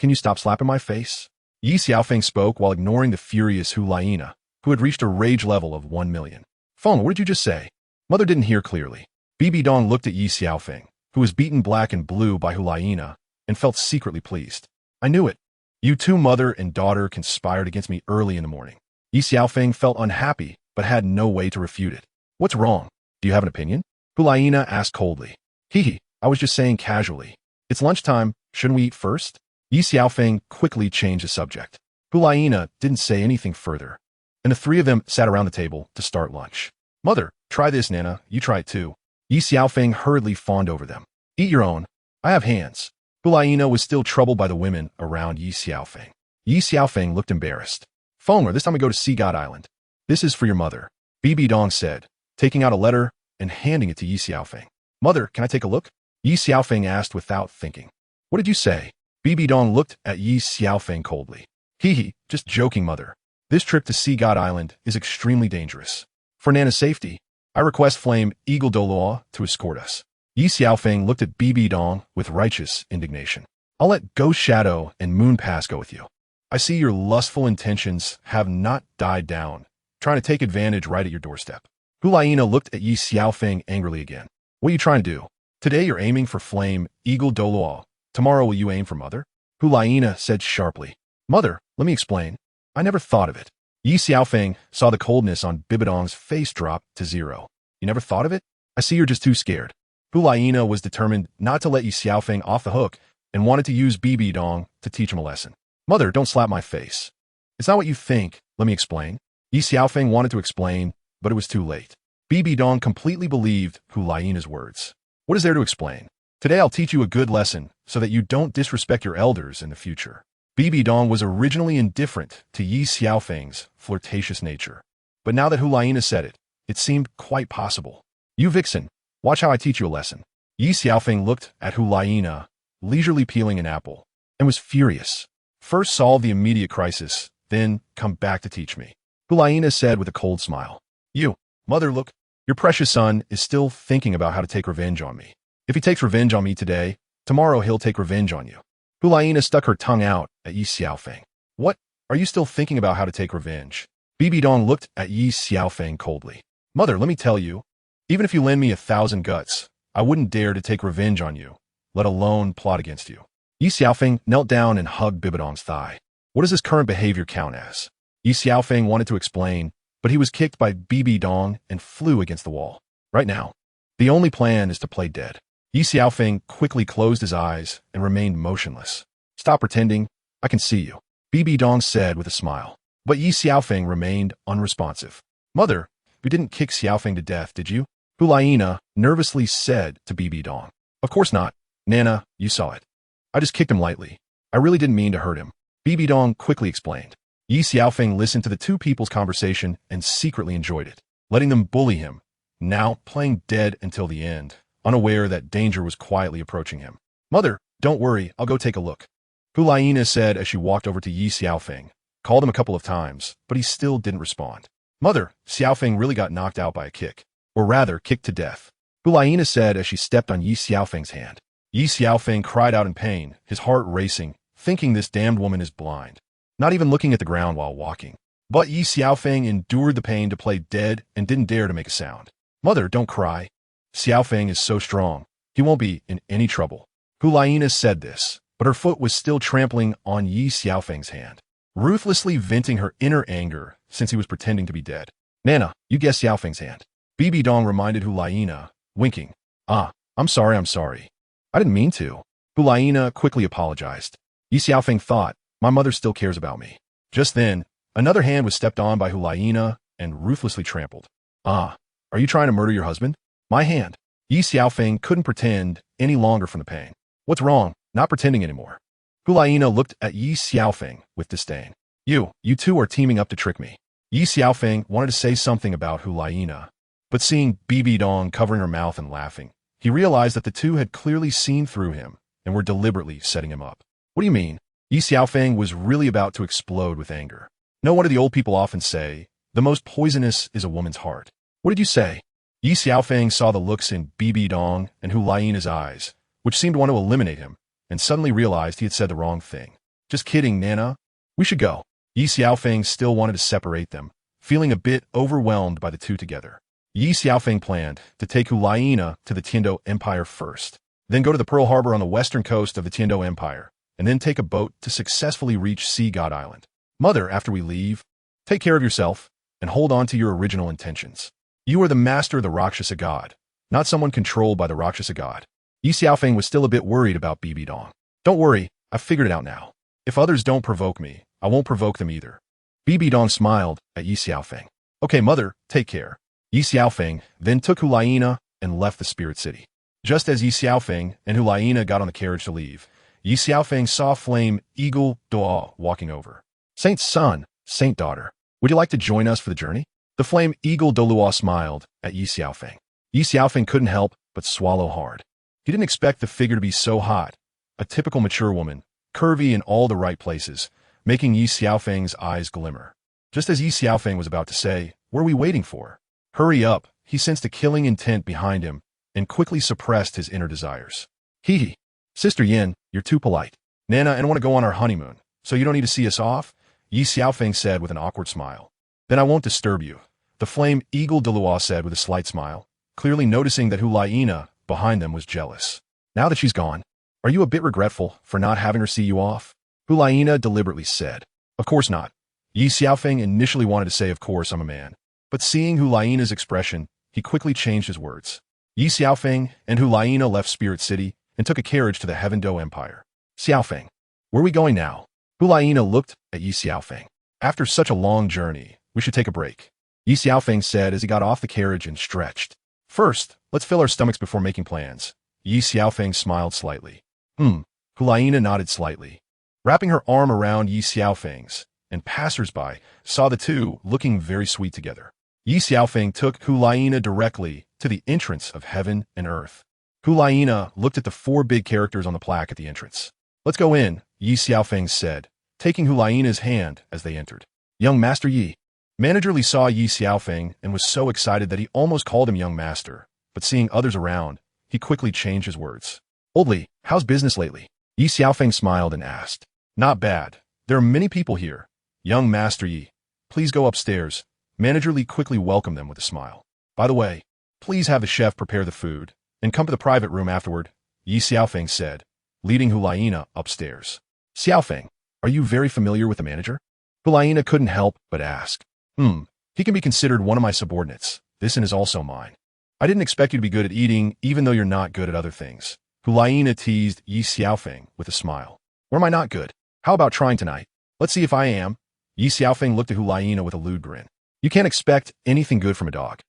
Can you stop slapping my face? Ye Xiaofeng spoke while ignoring the furious Hulayina, who had reached a rage level of 1 million. Feng, what did you just say? Mother didn't hear clearly. Bibidong looked at Ye Xiaofeng, who was beaten black and blue by Hulayina, and felt secretly pleased. I knew it. You two mother and daughter conspired against me early in the morning. Ye Xiaofeng felt unhappy, but had no way to refute it. What's wrong? Do you have an opinion? Hulayina asked coldly. Hee, I was just saying casually. It's lunchtime, shouldn't we eat first? Ye Xiaofeng quickly changed the subject. Hulayina didn't say anything further, and the three of them sat around the table to start lunch. Mother, try this, Nana. You try it too. Ye Xiaofeng hurriedly fawned over them. Eat your own. I have hands. Hulayina was still troubled by the women around Ye Xiaofeng. Ye Xiaofeng looked embarrassed. Fonger, this time we go to Sea God Island. This is for your mother, Bibidong said, taking out a letter and handing it to Ye Xiaofeng. Mother, can I take a look? Ye Xiaofeng asked without thinking. What did you say? Bibidong looked at Ye Xiaofeng coldly. Just joking, mother. This trip to Sea God Island is extremely dangerous. For Nana's safety, I request Flame Eagle Douluo to escort us. Ye Xiaofeng looked at Bibidong with righteous indignation. I'll let Ghost Shadow and Moon Pass go with you. I see your lustful intentions have not died down, trying to take advantage right at your doorstep. Hulayina looked at Ye Xiaofeng angrily again. What are you trying to do? Today you're aiming for Flame Eagle Douluo. Tomorrow will you aim for Mother? Hulayina said sharply. Mother, let me explain. I never thought of it. Ye Xiaofeng saw the coldness on Bibidong's face drop to 0. You never thought of it? I see you're just too scared. Hulayina was determined not to let Ye Xiaofeng off the hook and wanted to use Bibidong to teach him a lesson. Mother, don't slap my face. It's not what you think. Let me explain. Ye Xiaofeng wanted to explain, but it was too late. Bibidong completely believed Hulayina's words. What is there to explain? Today I'll teach you a good lesson so that you don't disrespect your elders in the future. Bibidong was originally indifferent to Ye Xiaofeng's flirtatious nature. But now that Hulayina said it, it seemed quite possible. You vixen, watch how I teach you a lesson. Ye Xiaofeng looked at Hulayina, leisurely peeling an apple, and was furious. First solve the immediate crisis, then come back to teach me. Hulayina said with a cold smile. You, mother, look, your precious son is still thinking about how to take revenge on me. If he takes revenge on me today, tomorrow he'll take revenge on you. Hulayina stuck her tongue out at Ye Xiaofeng. What? Are you still thinking about how to take revenge? Bibidong looked at Ye Xiaofeng coldly. Mother, let me tell you, even if you lend me 1,000 guts, I wouldn't dare to take revenge on you, let alone plot against you. Ye Xiaofeng knelt down and hugged Bibidong's thigh. What does this current behavior count as? Ye Xiaofeng wanted to explain, but he was kicked by Bibidong and flew against the wall. Right now, the only plan is to play dead. Ye Xiaofeng quickly closed his eyes and remained motionless. Stop pretending, I can see you, Bibidong said with a smile. But Ye Xiaofeng remained unresponsive. Mother, you didn't kick Xiaofeng to death, did you? Hulayina nervously said to Bibidong. Of course not. Nana, you saw it. I just kicked him lightly. I really didn't mean to hurt him. Bibidong quickly explained. Ye Xiaofeng listened to the two people's conversation and secretly enjoyed it, letting them bully him, now playing dead until the end, unaware that danger was quietly approaching him. Mother, don't worry, I'll go take a look. Hulayina said as she walked over to Ye Xiaofeng, called him a couple of times, but he still didn't respond. Mother, Xiaofeng really got knocked out by a kick, or rather, kicked to death. Hulayina said as she stepped on Ye Xiaofeng's hand. Ye Xiaofeng cried out in pain, his heart racing, thinking this damned woman is blind, not even looking at the ground while walking. But Ye Xiaofeng endured the pain to play dead and didn't dare to make a sound. Mother, don't cry. Xiaofeng is so strong, he won't be in any trouble. Hulayina said this, but her foot was still trampling on Ye Xiaofeng's hand, ruthlessly venting her inner anger since he was pretending to be dead. Nana, you guessed Xiaofeng's hand. Bibidong reminded Hulayina, winking. I'm sorry. I didn't mean to. Hulaina quickly apologized. Ye Xiaofeng thought, my mother still cares about me. Just then, another hand was stepped on by Hulaina and ruthlessly trampled. Ah, are you trying to murder your husband? My hand. Ye Xiaofeng couldn't pretend any longer from the pain. What's wrong? Not pretending anymore. Hulaina looked at Ye Xiaofeng with disdain. You two are teaming up to trick me. Ye Xiaofeng wanted to say something about Hulaina, but seeing Bibidong covering her mouth and laughing, he realized that the two had clearly seen through him and were deliberately setting him up. What do you mean? Ye Xiaofeng was really about to explode with anger. No wonder the old people often say, the most poisonous is a woman's heart. What did you say? Ye Xiaofeng saw the looks in Bibidong and Hulaina's eyes, which seemed to want to eliminate him, and suddenly realized he had said the wrong thing. Just kidding, Nana. We should go. Ye Xiaofeng still wanted to separate them, feeling a bit overwhelmed by the two together. Ye Xiaofeng planned to take Hulaina to the Tiando Empire first, then go to the Pearl Harbor on the western coast of the Tiando Empire, and then take a boat to successfully reach Sea God Island. Mother, after we leave, take care of yourself and hold on to your original intentions. You are the master of the Rakshasa god, not someone controlled by the Rakshasa god. Ye Xiaofeng was still a bit worried about Bibidong. Don't worry, I've figured it out now. If others don't provoke me, I won't provoke them either. Bibidong smiled at Ye Xiaofeng. Okay, mother, take care. Ye Xiaofeng then took Hulaina and left the spirit city. Just as Ye Xiaofeng and Hulaina got on the carriage to leave, Ye Xiaofeng saw Flame Eagle Douluo walking over. Saint son, saint daughter, would you like to join us for the journey? The Flame Eagle Douluo smiled at Ye Xiaofeng. Ye Xiaofeng couldn't help but swallow hard. He didn't expect the figure to be so hot, a typical mature woman, curvy in all the right places, making Ye Xiaofeng's eyes glimmer. Just as Ye Xiaofeng was about to say, what are we waiting for? Hurry up, he sensed a killing intent behind him and quickly suppressed his inner desires. Hee. Sister Yin, you're too polite. Nana, I don't want to go on our honeymoon, so you don't need to see us off? Ye Xiaofeng said with an awkward smile. Then I won't disturb you. The Flame Eagle Douluo said with a slight smile, clearly noticing that Hulaina behind them was jealous. Now that she's gone, are you a bit regretful for not having her see you off? Hulaina deliberately said. Of course not. Ye Xiaofeng initially wanted to say, of course I'm a man. But seeing Hulaina's expression, he quickly changed his words. Ye Xiaofeng and Hulaina left Spirit City and took a carriage to the Heaven Do Empire. Xiaofeng, where are we going now? Hulaina looked at Ye Xiaofeng. After such a long journey, we should take a break. Ye Xiaofeng said as he got off the carriage and stretched. First, let's fill our stomachs before making plans. Ye Xiaofeng smiled slightly. Hulaina nodded slightly. Wrapping her arm around Ye Xiaofeng's, and passers-by saw the two looking very sweet together. Ye Xiaofeng took Hulaina directly to the entrance of heaven and earth. Hulaina looked at the 4 big characters on the plaque at the entrance. Let's go in, Ye Xiaofeng said, taking Hulaina's hand as they entered. Young Master Yi. Manager Li saw Ye Xiaofeng and was so excited that he almost called him young master, but seeing others around, he quickly changed his words. Old Li, how's business lately? Ye Xiaofeng smiled and asked. Not bad. There are many people here. Young Master Yi, please go upstairs. Manager Li quickly welcomed them with a smile. By the way, please have the chef prepare the food, and come to the private room afterward, Ye Xiaofeng said, leading Hulaina upstairs. Xiaofeng, are you very familiar with the manager? Hulaina couldn't help but ask. He can be considered one of my subordinates. This is also mine. I didn't expect you to be good at eating, even though you're not good at other things. Hulaina teased Ye Xiaofeng with a smile. Where am I not good? How about trying tonight? Let's see if I am. Ye Xiaofeng looked at Hulaina with a lewd grin. You can't expect anything good from a dog.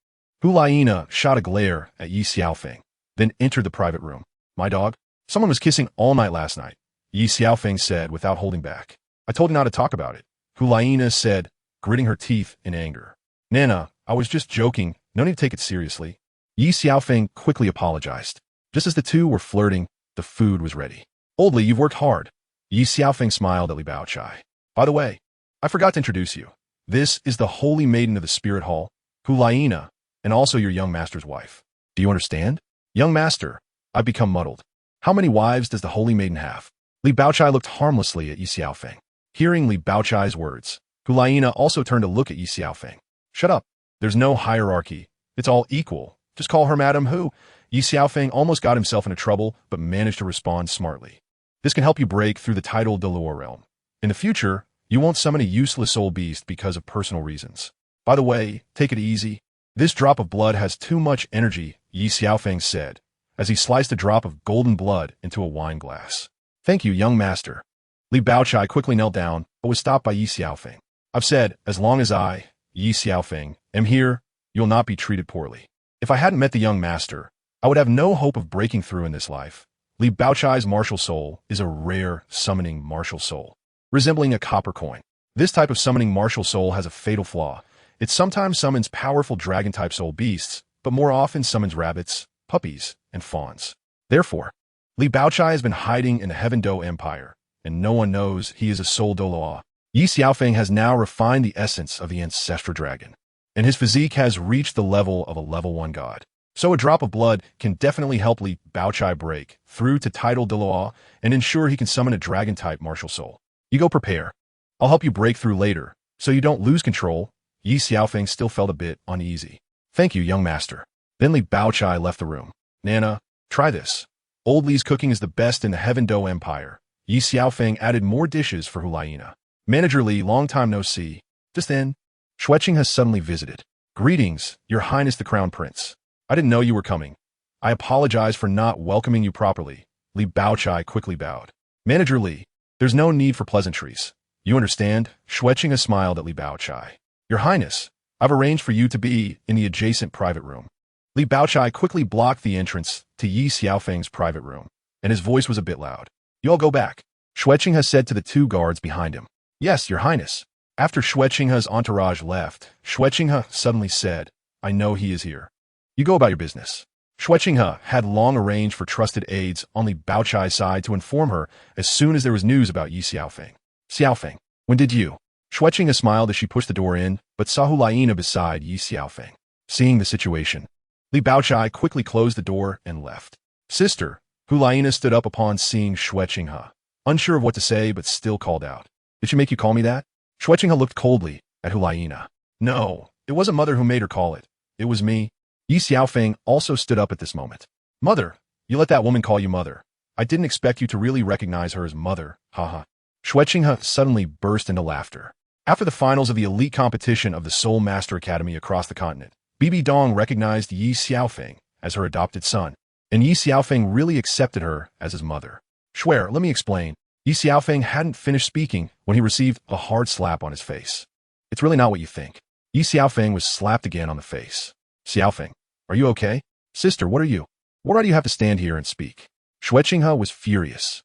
Hulaina shot a glare at Ye Xiaofeng, then entered the private room. My dog? Someone was kissing all night last night, Ye Xiaofeng said without holding back. I told you not to talk about it. Hulaina said, gritting her teeth in anger. Nana, I was just joking. No need to take it seriously. Ye Xiaofeng quickly apologized. Just as the two were flirting, the food was ready. Old Li, you've worked hard. Ye Xiaofeng smiled at Li Baochai. By the way, I forgot to introduce you. This is the Holy Maiden of the Spirit Hall, Hulaina, and also your young master's wife. Do you understand? Young master, I've become muddled. How many wives does the Holy Maiden have? Li Baochai looked harmlessly at Ye Xiaofeng. Hearing Li Baochai's words, Hulaina also turned to look at Ye Xiaofeng. Shut up. There's no hierarchy. It's all equal. Just call her Madam Hu. Ye Xiaofeng almost got himself into trouble, but managed to respond smartly. This can help you break through the title Douluo realm. In the future, you won't summon a useless soul beast because of personal reasons. By the way, take it easy. This drop of blood has too much energy, Ye Xiaofeng said, as he sliced a drop of golden blood into a wine glass. Thank you, young master. Li Baochai quickly knelt down, but was stopped by Ye Xiaofeng. I've said, as long as I, Ye Xiaofeng, am here, you'll not be treated poorly. If I hadn't met the young master, I would have no hope of breaking through in this life. Li Baochai's martial soul is a rare summoning martial soul, resembling a copper coin. This type of summoning martial soul has a fatal flaw. It sometimes summons powerful dragon-type soul beasts, but more often summons rabbits, puppies, and fawns. Therefore, Li Baochai has been hiding in the Heaven Do Empire, and no one knows he is a soul Douluo. Ye Xiaofeng has now refined the essence of the ancestral dragon, and his physique has reached the level of a level 1 god. So a drop of blood can definitely help Li Baochai break through to title Douluo and ensure he can summon a dragon-type martial soul. You go prepare. I'll help you break through later, so you don't lose control. Ye Xiaofeng still felt a bit uneasy. Thank you, young master. Then Li Baochai left the room. Nana, try this. Old Li's cooking is the best in the Heaven Do Empire. Ye Xiaofeng added more dishes for Hulaina. Manager Li, long time no see. Just then, Xueqing has suddenly visited. Greetings, your highness the crown prince. I didn't know you were coming. I apologize for not welcoming you properly. Li Baochai quickly bowed. Manager Li, there's no need for pleasantries. You understand? Xueqing has smiled at Li Baochai. Your highness, I've arranged for you to be in the adjacent private room. Li Baochai quickly blocked the entrance to Ye Xiaofeng's private room, and his voice was a bit loud. You all go back. Xueqing has said to the 2 guards behind him. Yes, your highness. After Xueqing's entourage left, Xueqing suddenly said, I know he is here. You go about your business. Xueqing had long arranged for trusted aides on Li Baochai's side to inform her as soon as there was news about Ye Xiaofeng. Xiaofeng, when did you? Xueqing smiled as she pushed the door in, but saw Hulaina beside Ye Xiaofeng. Seeing the situation, Li Baochai quickly closed the door and left. Sister, Hulaina stood up upon seeing Xueqing, unsure of what to say but still called out. Did she make you call me that? Xueqing looked coldly at Hulaina. No, it wasn't mother who made her call it. It was me. Ye Xiaofeng also stood up at this moment. Mother, you let that woman call you mother. I didn't expect you to really recognize her as mother, haha. Xueqing suddenly burst into laughter. After the finals of the elite competition of the Soul Master Academy across the continent, Bibidong recognized Ye Xiaofeng as her adopted son, and Ye Xiaofeng really accepted her as his mother. Swear, let me explain. Ye Xiaofeng hadn't finished speaking when he received a hard slap on his face. It's really not what you think. Ye Xiaofeng was slapped again on the face. Xiaofeng, are you okay? Sister, what are you? Why do you have to stand here and speak? Xueqing was furious.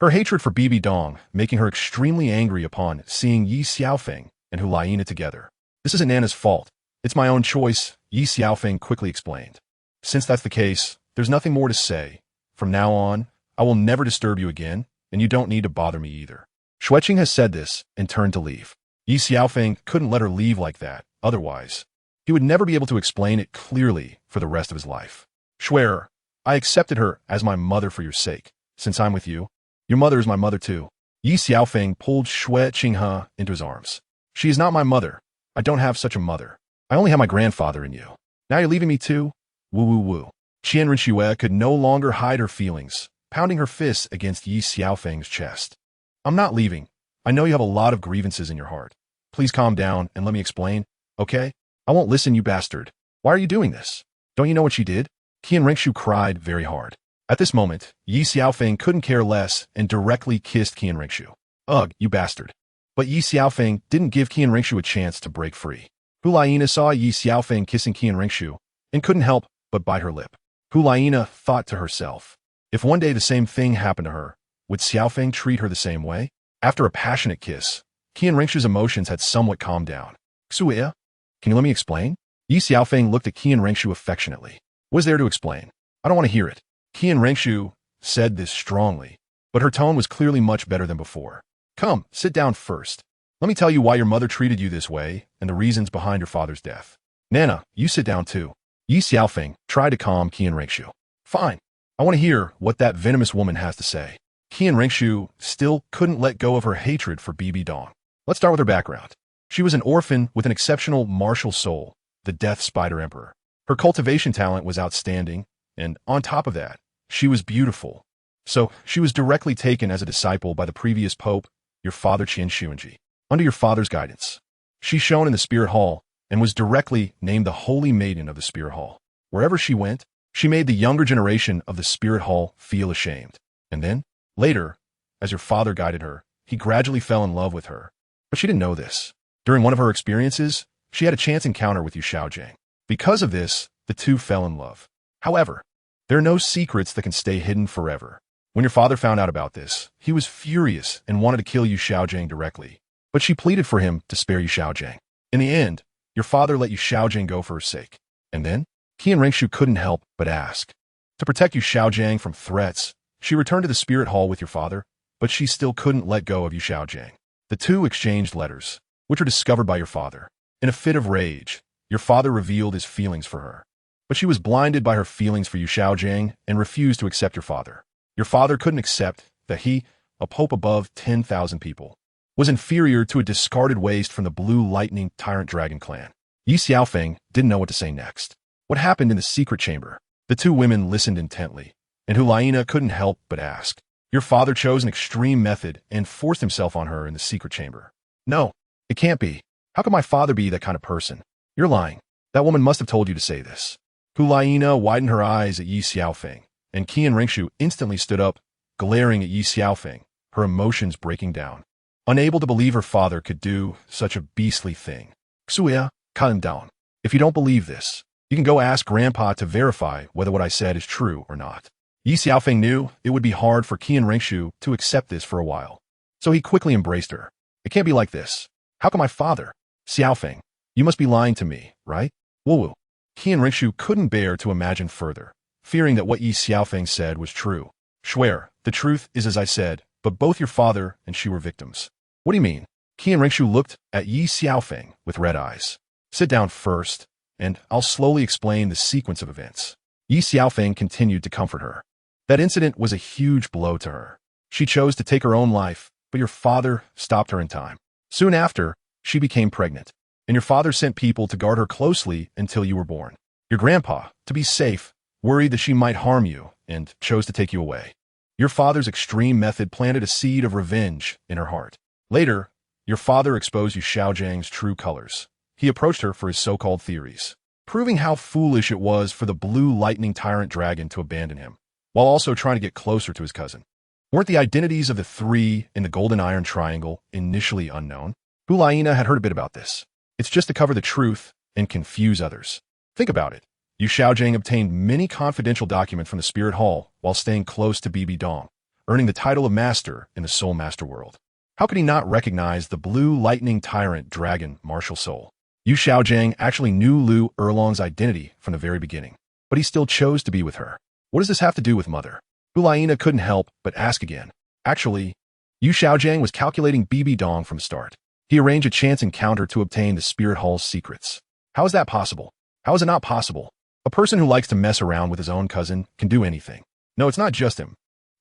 Her hatred for Bibidong making her extremely angry upon seeing Ye Xiaofeng and Hulaina together. This isn't Nana's fault. It's my own choice, Ye Xiaofeng quickly explained. Since that's the case, there's nothing more to say. From now on, I will never disturb you again, and you don't need to bother me either. Xueqing has said this and turned to leave. Ye Xiaofeng couldn't let her leave like that, otherwise, he would never be able to explain it clearly for the rest of his life. Swear, I accepted her as my mother for your sake. Since I'm with you, your mother is my mother too. Ye Xiaofeng pulled Xueqing into his arms. She is not my mother. I don't have such a mother. I only have my grandfather in you. Now you're leaving me too? Woo woo woo. Qianren could no longer hide her feelings, pounding her fists against Ye Xiaofeng's chest. I'm not leaving. I know you have a lot of grievances in your heart. Please calm down and let me explain, okay? I won't listen, you bastard. Why are you doing this? Don't you know what she did? Qianren cried very hard. At this moment, Ye Xiaofeng couldn't care less and directly kissed Qianren. Ugh, you bastard. But Ye Xiaofeng didn't give Qianren a chance to break free. Hulaina saw Ye Xiaofeng kissing Qianren and couldn't help but bite her lip. Hulaina thought to herself, if one day the same thing happened to her, would Xiaofeng treat her the same way? After a passionate kiss, Qianren's emotions had somewhat calmed down. Xuya, can you let me explain? Ye Xiaofeng looked at Qianren affectionately. What is there to explain? I don't want to hear it. Qianren said this strongly, but her tone was clearly much better than before. Come, sit down first. Let me tell you why your mother treated you this way and the reasons behind your father's death. Nana, you sit down too. Ye Xiaofeng tried to calm Qianren. Fine. I want to hear what that venomous woman has to say. Qianren still couldn't let go of her hatred for Bibidong. Let's start with her background. She was an orphan with an exceptional martial soul, the Death Spider Emperor. Her cultivation talent was outstanding, and on top of that, she was beautiful. So, she was directly taken as a disciple by the previous pope, your father Qianxuanji. Under your father's guidance, she shone in the Spirit Hall and was directly named the Holy Maiden of the Spirit Hall. Wherever she went, She made the younger generation of the spirit hall feel ashamed. And then, later, as your father guided her, he gradually fell in love with her. But she didn't know this. During one of her experiences, she had a chance encounter with Ye Xiaofeng. Because of this, the two fell in love. However, there are no secrets that can stay hidden forever. When your father found out about this, he was furious and wanted to kill Ye Xiaofeng directly. But she pleaded for him to spare Ye Xiaofeng. In the end, your father let Ye Xiaofeng go for her sake. And then, Qian Ringshu couldn't help but ask. To protect Ye Xiaofeng from threats, she returned to the spirit hall with your father, but she still couldn't let go of Ye Xiaofeng. The two exchanged letters, which were discovered by your father. In a fit of rage, your father revealed his feelings for her. But she was blinded by her feelings for Ye Xiaofeng and refused to accept your father. Your father couldn't accept that he, a pope above 10,000 people, was inferior to a discarded waste from the Blue Lightning Tyrant Dragon clan. Ye Xiaofeng didn't know what to say next. What happened in the secret chamber? The two women listened intently, and Hulaina couldn't help but ask. Your father chose an extreme method and forced himself on her in the secret chamber. No, it can't be. How could my father be that kind of person? You're lying. That woman must have told you to say this. Hulaina widened her eyes at Ye Xiaofeng, and Qian Ringshu instantly stood up, glaring at Ye Xiaofeng, her emotions breaking down. Unable to believe her father could do such a beastly thing. Xuya, cut him down. If you don't believe this, you can go ask Grandpa to verify whether what I said is true or not. Ye Xiaofeng knew it would be hard for Qian Ringshu to accept this for a while, so he quickly embraced her. It can't be like this. How can my father? Xiaofeng, you must be lying to me, right? Woo-woo. Qian Ringshu couldn't bear to imagine further, fearing that what Ye Xiaofeng said was true. Swear, the truth is as I said, but both your father and she were victims. What do you mean? Qian Ringshu looked at Ye Xiaofeng with red eyes. Sit down first, and I'll slowly explain the sequence of events. Ye Xiaofeng continued to comfort her. That incident was a huge blow to her. She chose to take her own life, but your father stopped her in time. Soon after, she became pregnant, and your father sent people to guard her closely until you were born. Your grandpa, to be safe, worried that she might harm you and chose to take you away. Your father's extreme method planted a seed of revenge in her heart. Later, your father exposed Ye Xiaofeng's true colors. He approached her for his so-called theories, proving how foolish it was for the Blue Lightning Tyrant Dragon to abandon him, while also trying to get closer to his cousin. Weren't the identities of the three in the Golden Iron Triangle initially unknown? Hulaina had heard a bit about this. It's just to cover the truth and confuse others. Think about it. Ye Xiaofeng obtained many confidential documents from the Spirit Hall while staying close to Bibidong, earning the title of Master in the Soul Master world. How could he not recognize the Blue Lightning Tyrant Dragon Martial Soul? Ye Xiaofeng actually knew Lu Erlong's identity from the very beginning, but he still chose to be with her. What does this have to do with Mother? Hulaina couldn't help but ask again. Actually, Ye Xiaofeng was calculating Bibidong from the start. He arranged a chance encounter to obtain the Spirit Hall's secrets. How is that possible? How is it not possible? A person who likes to mess around with his own cousin can do anything. No, it's not just him.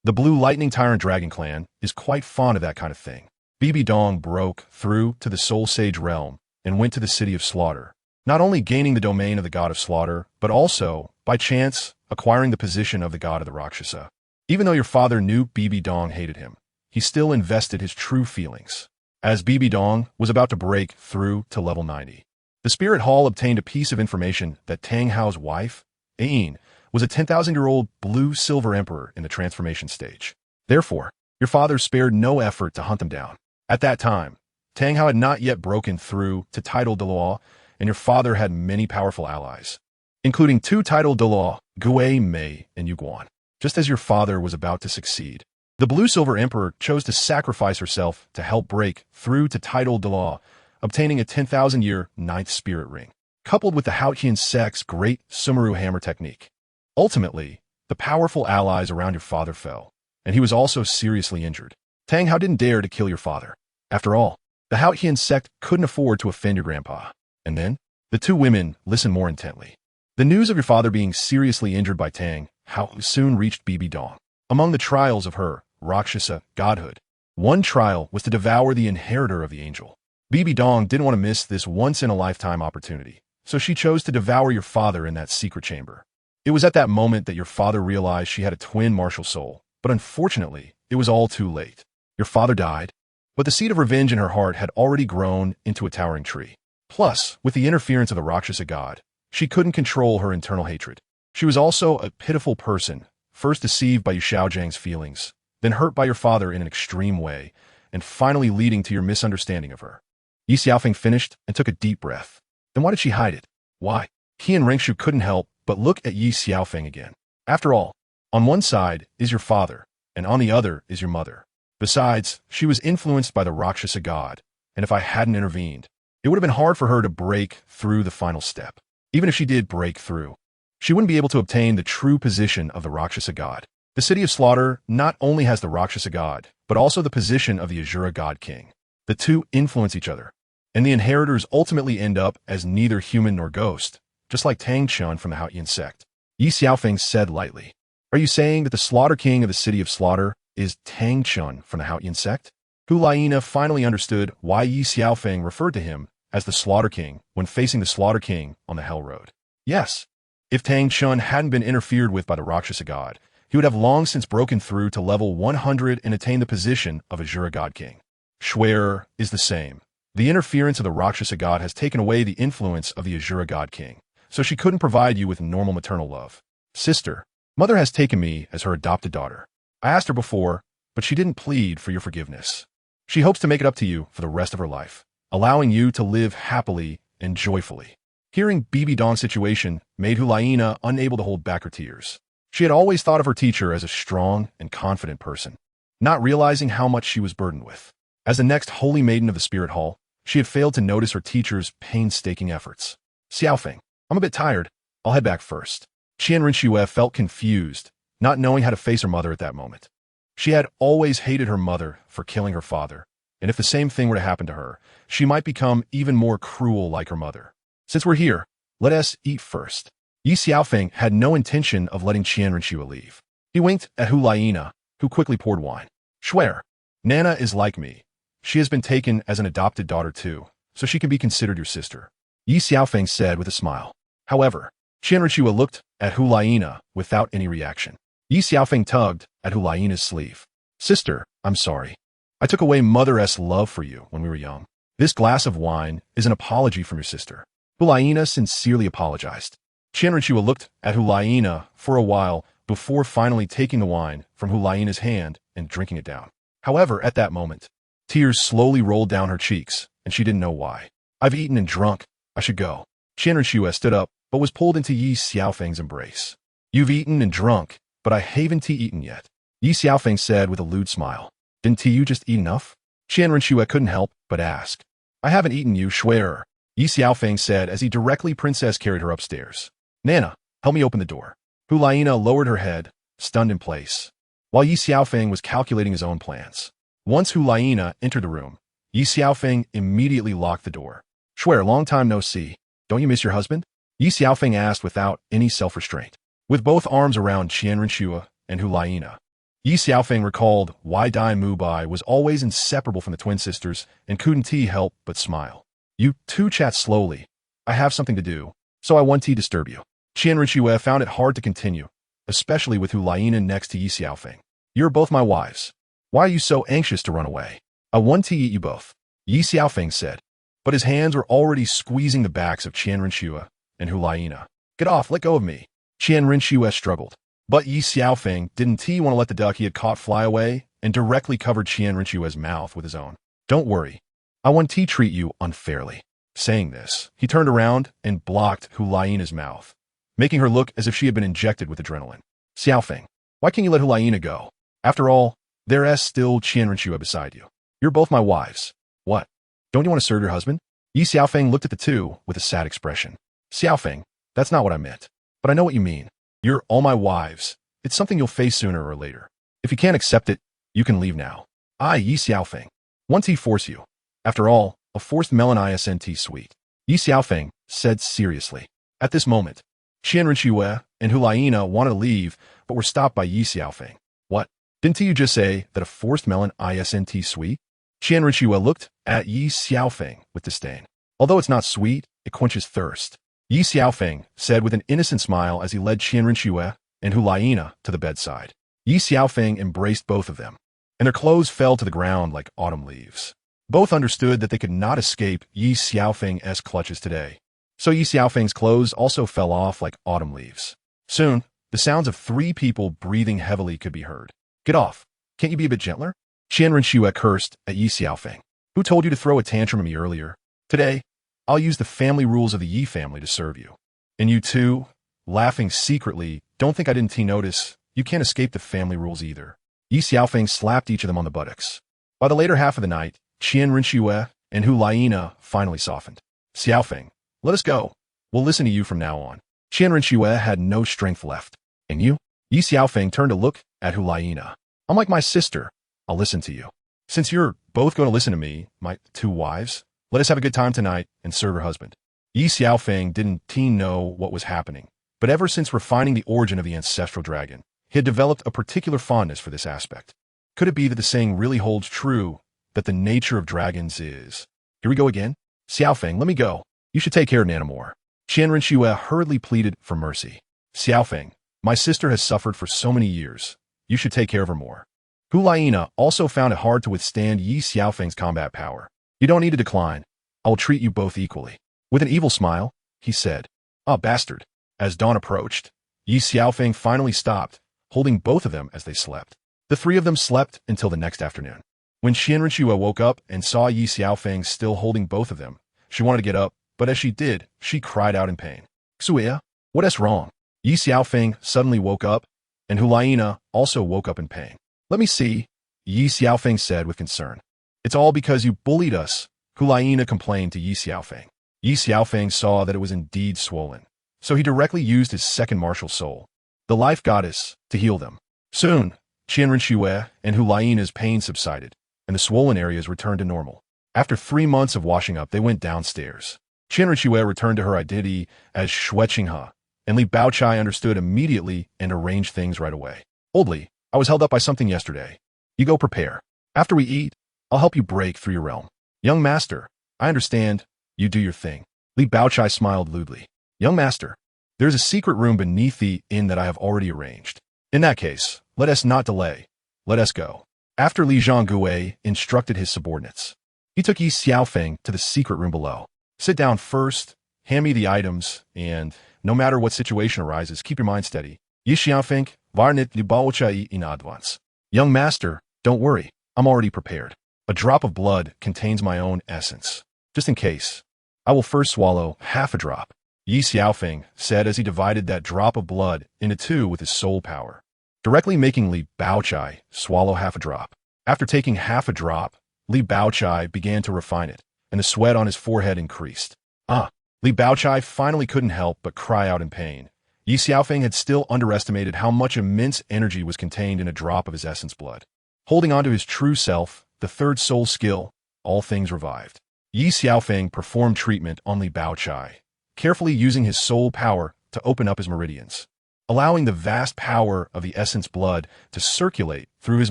The Blue Lightning Tyrant Dragon clan is quite fond of that kind of thing. Bibidong broke through to the Soul Sage realm and went to the City of Slaughter, not only gaining the domain of the God of Slaughter, but also, by chance, acquiring the position of the God of the Rakshasa. Even though your father knew Bibidong hated him, he still invested his true feelings. As Bibidong was about to break through to level 90, the Spirit Hall obtained a piece of information that Tang Hao's wife, Ain, was a 10,000-year-old blue-silver emperor in the transformation stage. Therefore, your father spared no effort to hunt them down. At that time, Tang Hao had not yet broken through to title Douluo, and your father had many powerful allies, including two title Douluo, Gui Mei and Yuguan. Just as your father was about to succeed, the Blue-Silver Emperor chose to sacrifice herself to help break through to title Douluo, obtaining a 10,000-year ninth spirit ring, coupled with the Haotian sect's great Sumeru hammer technique. Ultimately, the powerful allies around your father fell, and he was also seriously injured. Tang Hao didn't dare to kill your father. After all, the Haotian sect couldn't afford to offend your grandpa. And then, the two women listened more intently. The news of your father being seriously injured by Tang Hao soon reached Bibidong. Among the trials of her Rakshasa godhood, one trial was to devour the inheritor of the angel. Bibidong didn't want to miss this once-in-a-lifetime opportunity, so she chose to devour your father in that secret chamber. It was at that moment that your father realized she had a twin martial soul, but unfortunately, it was all too late. Your father died, but the seed of revenge in her heart had already grown into a towering tree. Plus, with the interference of the Rakshasa god, she couldn't control her internal hatred. She was also a pitiful person, first deceived by Yu Xiaozhang's feelings, then hurt by your father in an extreme way, and finally leading to your misunderstanding of her. Ye Xiaofeng finished and took a deep breath. Then why did she hide it? Why? He and Rengshu couldn't help but look at Ye Xiaofeng again. After all, on one side is your father, and on the other is your mother. Besides, she was influenced by the Rakshasa god, and if I hadn't intervened, it would have been hard for her to break through the final step. Even if she did break through, she wouldn't be able to obtain the true position of the Rakshasa god. The city of slaughter not only has the Rakshasa god, but also the position of the Asura god king. The two influence each other, and the inheritors ultimately end up as neither human nor ghost, just like Tang Chun from the Haotian sect. Ye Xiaofeng said lightly, "Are you saying that the slaughter king of the city of slaughter is Tang Chun from the Haotian sect?" Hu Laina finally understood why Ye Xiaofeng referred to him as the slaughter king when facing the slaughter king on the Hell Road. Yes, if Tang Chun hadn't been interfered with by the Rakshasa god, he would have long since broken through to level 100 and attained the position of Asura god king. Schwerer is the same. The interference of the Rakshasa god has taken away the influence of the Asura god king, so she couldn't provide you with normal maternal love. Sister, mother has taken me as her adopted daughter. I asked her before, but she didn't plead for your forgiveness. She hopes to make it up to you for the rest of her life, allowing you to live happily and joyfully. Hearing Bibidong's situation made Hu Laina unable to hold back her tears. She had always thought of her teacher as a strong and confident person, not realizing how much she was burdened with. As the next holy maiden of the spirit hall, she had failed to notice her teacher's painstaking efforts. Xiaofeng, I'm a bit tired. I'll head back first. Qian Rinxue felt confused, not knowing how to face her mother at that moment. She had always hated her mother for killing her father, and if the same thing were to happen to her, she might become even more cruel like her mother. Since we're here, let us eat first. Ye Xiaofeng had no intention of letting Qian Rinxue leave. He winked at Hu Laina, who quickly poured wine. Schwer, Nana is like me. She has been taken as an adopted daughter too, so she can be considered your sister. Ye Xiaofeng said with a smile. However, Qian Rinxue looked at Hu Laina without any reaction. Ye Xiaofeng tugged at Hu Laina's sleeve. Sister, I'm sorry. I took away Mother's love for you when we were young. This glass of wine is an apology from your sister. Hu Laina sincerely apologized. Qian Rinxue looked at Hu Laina for a while before finally taking the wine from Hu Laina's hand and drinking it down. However, at that moment, tears slowly rolled down her cheeks, and she didn't know why. I've eaten and drunk. I should go. Qian Rinxue stood up, but was pulled into Ye Xiaofeng's embrace. You've eaten and drunk, but I haven't eaten yet. Ye Xiaofeng said with a lewd smile. Didn't you just eat enough? Qian Rinxue couldn't help but ask. I haven't eaten you, Schwerer. Ye Xiaofeng said as he directly princess carried her upstairs. Nana, help me open the door. Hu Laina lowered her head, stunned in place, while Ye Xiaofeng was calculating his own plans. Once Hu Laina entered the room, Ye Xiaofeng immediately locked the door. Schwer, long time no see. Don't you miss your husband? Ye Xiaofeng asked without any self-restraint. With both arms around Qian Rinxue and Hu Laina, Ye Xiaofeng recalled why Dai Mubai was always inseparable from the twin sisters and couldn't help but smile. You two chat slowly. I have something to do, so I won't disturb you. Qian Rinxue found it hard to continue, especially with Hu Laina next to Ye Xiaofeng. You're both my wives. Why are you so anxious to run away? I want to eat you both, Ye Xiaofeng said, but his hands were already squeezing the backs of Qian Rinxue and Hu Laina. Get off, let go of me. Qian Rinxue struggled, but Ye Xiaofeng didn't want to let the duck he had caught fly away and directly covered Qian Rinxue's mouth with his own. Don't worry, I won't treat you unfairly. Saying this, he turned around and blocked Hu Laina's mouth, making her look as if she had been injected with adrenaline. Xiaofeng, why can't you let Hu Laina go? After all, there's still Qian Rinxue beside you. You're both my wives. What? Don't you want to serve your husband? Ye Xiaofeng looked at the two with a sad expression. Xiaofeng, that's not what I meant. But I know what you mean. You're all my wives. It's something you'll face sooner or later. If you can't accept it, you can leave now. Ye Xiaofeng. Won't force you. After all, a forced melon isn't sweet. Ye Xiaofeng said seriously. At this moment, Qian Rinxue and Hu Laina wanted to leave, but were stopped by Ye Xiaofeng. What? Didn't you just say that a forced melon isn't sweet? Qian Rinxue looked at Ye Xiaofeng with disdain. Although it's not sweet, it quenches thirst. Ye Xiaofeng said with an innocent smile as he led Qian Rinxue and Hu Laina to the bedside. Ye Xiaofeng embraced both of them, and their clothes fell to the ground like autumn leaves. Both understood that they could not escape Ye Xiaofeng's clutches today, so Ye Xiaofeng's clothes also fell off like autumn leaves. Soon, the sounds of 3 people breathing heavily could be heard. Get off. Can't you be a bit gentler? Qian Renxue cursed at Ye Xiaofeng. Who told you to throw a tantrum at me earlier? Today, I'll use the family rules of the Yi family to serve you. And you too, laughing secretly, don't think I didn't notice. You can't escape the family rules either. Ye Xiaofeng slapped each of them on the buttocks. By the later half of the night, Qian Renxue and Hu Laina finally softened. Xiaofeng, let us go. We'll listen to you from now on. Qian Renxue had no strength left. And you? Ye Xiaofeng turned to look at Hu Laina. I'm like my sister. I'll listen to you. Since you're both going to listen to me, my 2 wives, let us have a good time tonight and serve her husband. Ye Xiaofeng didn't know what was happening, but ever since refining the origin of the ancestral dragon, he had developed a particular fondness for this aspect. Could it be that the saying really holds true, that the nature of dragons is... Here we go again? Xiaofeng, let me go. You should take care of Nana more. Qian Renxue hurriedly pleaded for mercy. Xiaofeng, my sister has suffered for so many years. You should take care of her more. Hu Laina also found it hard to withstand Ye Xiaofeng's combat power. You don't need to decline. I will treat you both equally. With an evil smile, he said, Ah, bastard. As dawn approached, Ye Xiaofeng finally stopped, holding both of them as they slept. The 3 of them slept until the next afternoon. When Qian Renxue woke up and saw Ye Xiaofeng still holding both of them, she wanted to get up, but as she did, she cried out in pain. Xuya, what is wrong? Ye Xiaofeng suddenly woke up, and Hu Laina also woke up in pain. Let me see, Ye Xiaofeng said with concern. It's all because you bullied us, Hu Laina complained to Ye Xiaofeng. Ye Xiaofeng saw that it was indeed swollen, so he directly used his second martial soul, the life goddess, to heal them. Soon, Qian Renxue and Hu Laina's pain subsided, and the swollen areas returned to normal. After 3 months of washing up, they went downstairs. Qian Renxue returned to her identity as Shueqinghe, and Li Baochai understood immediately and arranged things right away. Old Li, I was held up by something yesterday. You go prepare. After we eat, I'll help you break through your realm. Young master, I understand. You do your thing. Li Baochai smiled lewdly. Young master, there's a secret room beneath the inn that I have already arranged. In that case, let us not delay. Let us go. After Li Zhonggue instructed his subordinates, he took Ye Xiaofeng to the secret room below. Sit down first, hand me the items, and, no matter what situation arises, keep your mind steady. Ye Xiaofeng, varnit Li Baochai in advance. Young master, don't worry, I'm already prepared. A drop of blood contains my own essence. Just in case, I will first swallow half a drop. Ye Xiaofeng said as he divided that drop of blood into 2 with his soul power, directly making Li Baochai swallow half a drop. After taking half a drop, Li Baochai began to refine it, and the sweat on his forehead increased. Li Baochai finally couldn't help but cry out in pain. Ye Xiaofeng had still underestimated how much immense energy was contained in a drop of his essence blood. Holding on to his true self, the 3rd soul skill, all things revived. Ye Xiaofeng performed treatment on Li Baochai, carefully using his soul power to open up his meridians, allowing the vast power of the essence blood to circulate through his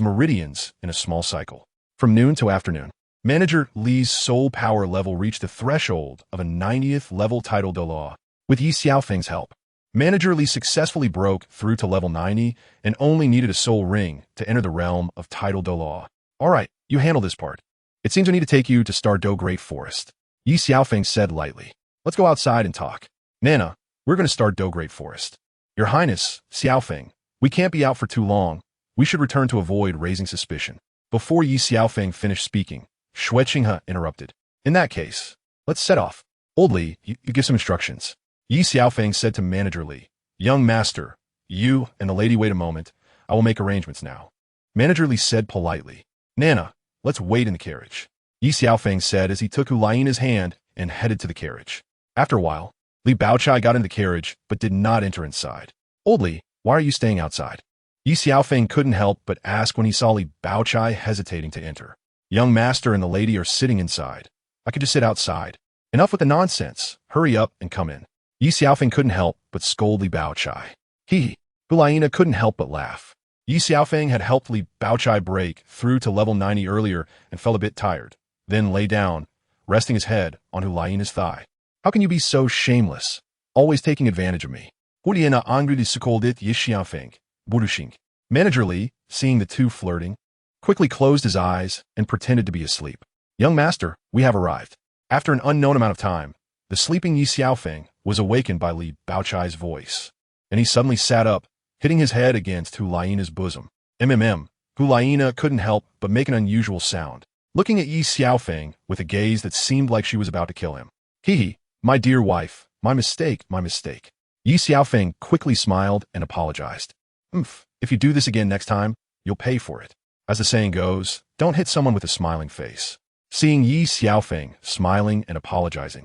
meridians in a small cycle. From noon to afternoon, Manager Li's soul power level reached the threshold of a 90th level title Douluo. With Ye Xiaofeng's help, Manager Li successfully broke through to level 90 and only needed a soul ring to enter the realm of title Douluo. Alright, you handle this part. It seems I need to take you to Stardo Great Forest. Ye Xiaofeng said lightly. Let's go outside and talk. Nana, we're going to start Do Great Forest. Your Highness, Xiaofeng, we can't be out for too long. We should return to avoid raising suspicion. Before Ye Xiaofeng finished speaking, Shueqinghe interrupted. In that case, let's set off. Old Li, you give some instructions. Ye Xiaofeng said to Manager Li, Young master, you and the lady wait a moment. I will make arrangements now. Manager Li said politely. Nana, let's wait in the carriage. Ye Xiaofeng said as he took Hu Laina's hand and headed to the carriage. After a while, Li Baochai got in the carriage but did not enter inside. Old Li, why are you staying outside? Ye Xiaofeng couldn't help but ask when he saw Li Baochai hesitating to enter. Young master and the lady are sitting inside. I could just sit outside. Enough with the nonsense. Hurry up and come in. Ye Xiaofeng couldn't help but scold Li Baochai. Hu Laina couldn't help but laugh. Ye Xiaofeng had helped Li Baochai break through to level 90 earlier and felt a bit tired, then lay down, resting his head on Hu Laina's thigh. How can you be so shameless, always taking advantage of me? Hu Laina angrily scolded Ye Xiaofeng. Budushing. Manager Li, seeing the two flirting, quickly closed his eyes and pretended to be asleep. Young master, we have arrived. After an unknown amount of time, the sleeping Ye Xiaofeng was awakened by Li Baochai's voice. and he suddenly sat up, hitting his head against Hulaina's bosom. Hulaina couldn't help but make an unusual sound, looking at Ye Xiaofeng with a gaze that seemed like she was about to kill him. Hee, my dear wife, my mistake, my mistake. Ye Xiaofeng quickly smiled and apologized. If you do this again next time, you'll pay for it. As the saying goes, don't hit someone with a smiling face. Seeing Ye Xiaofeng smiling and apologizing,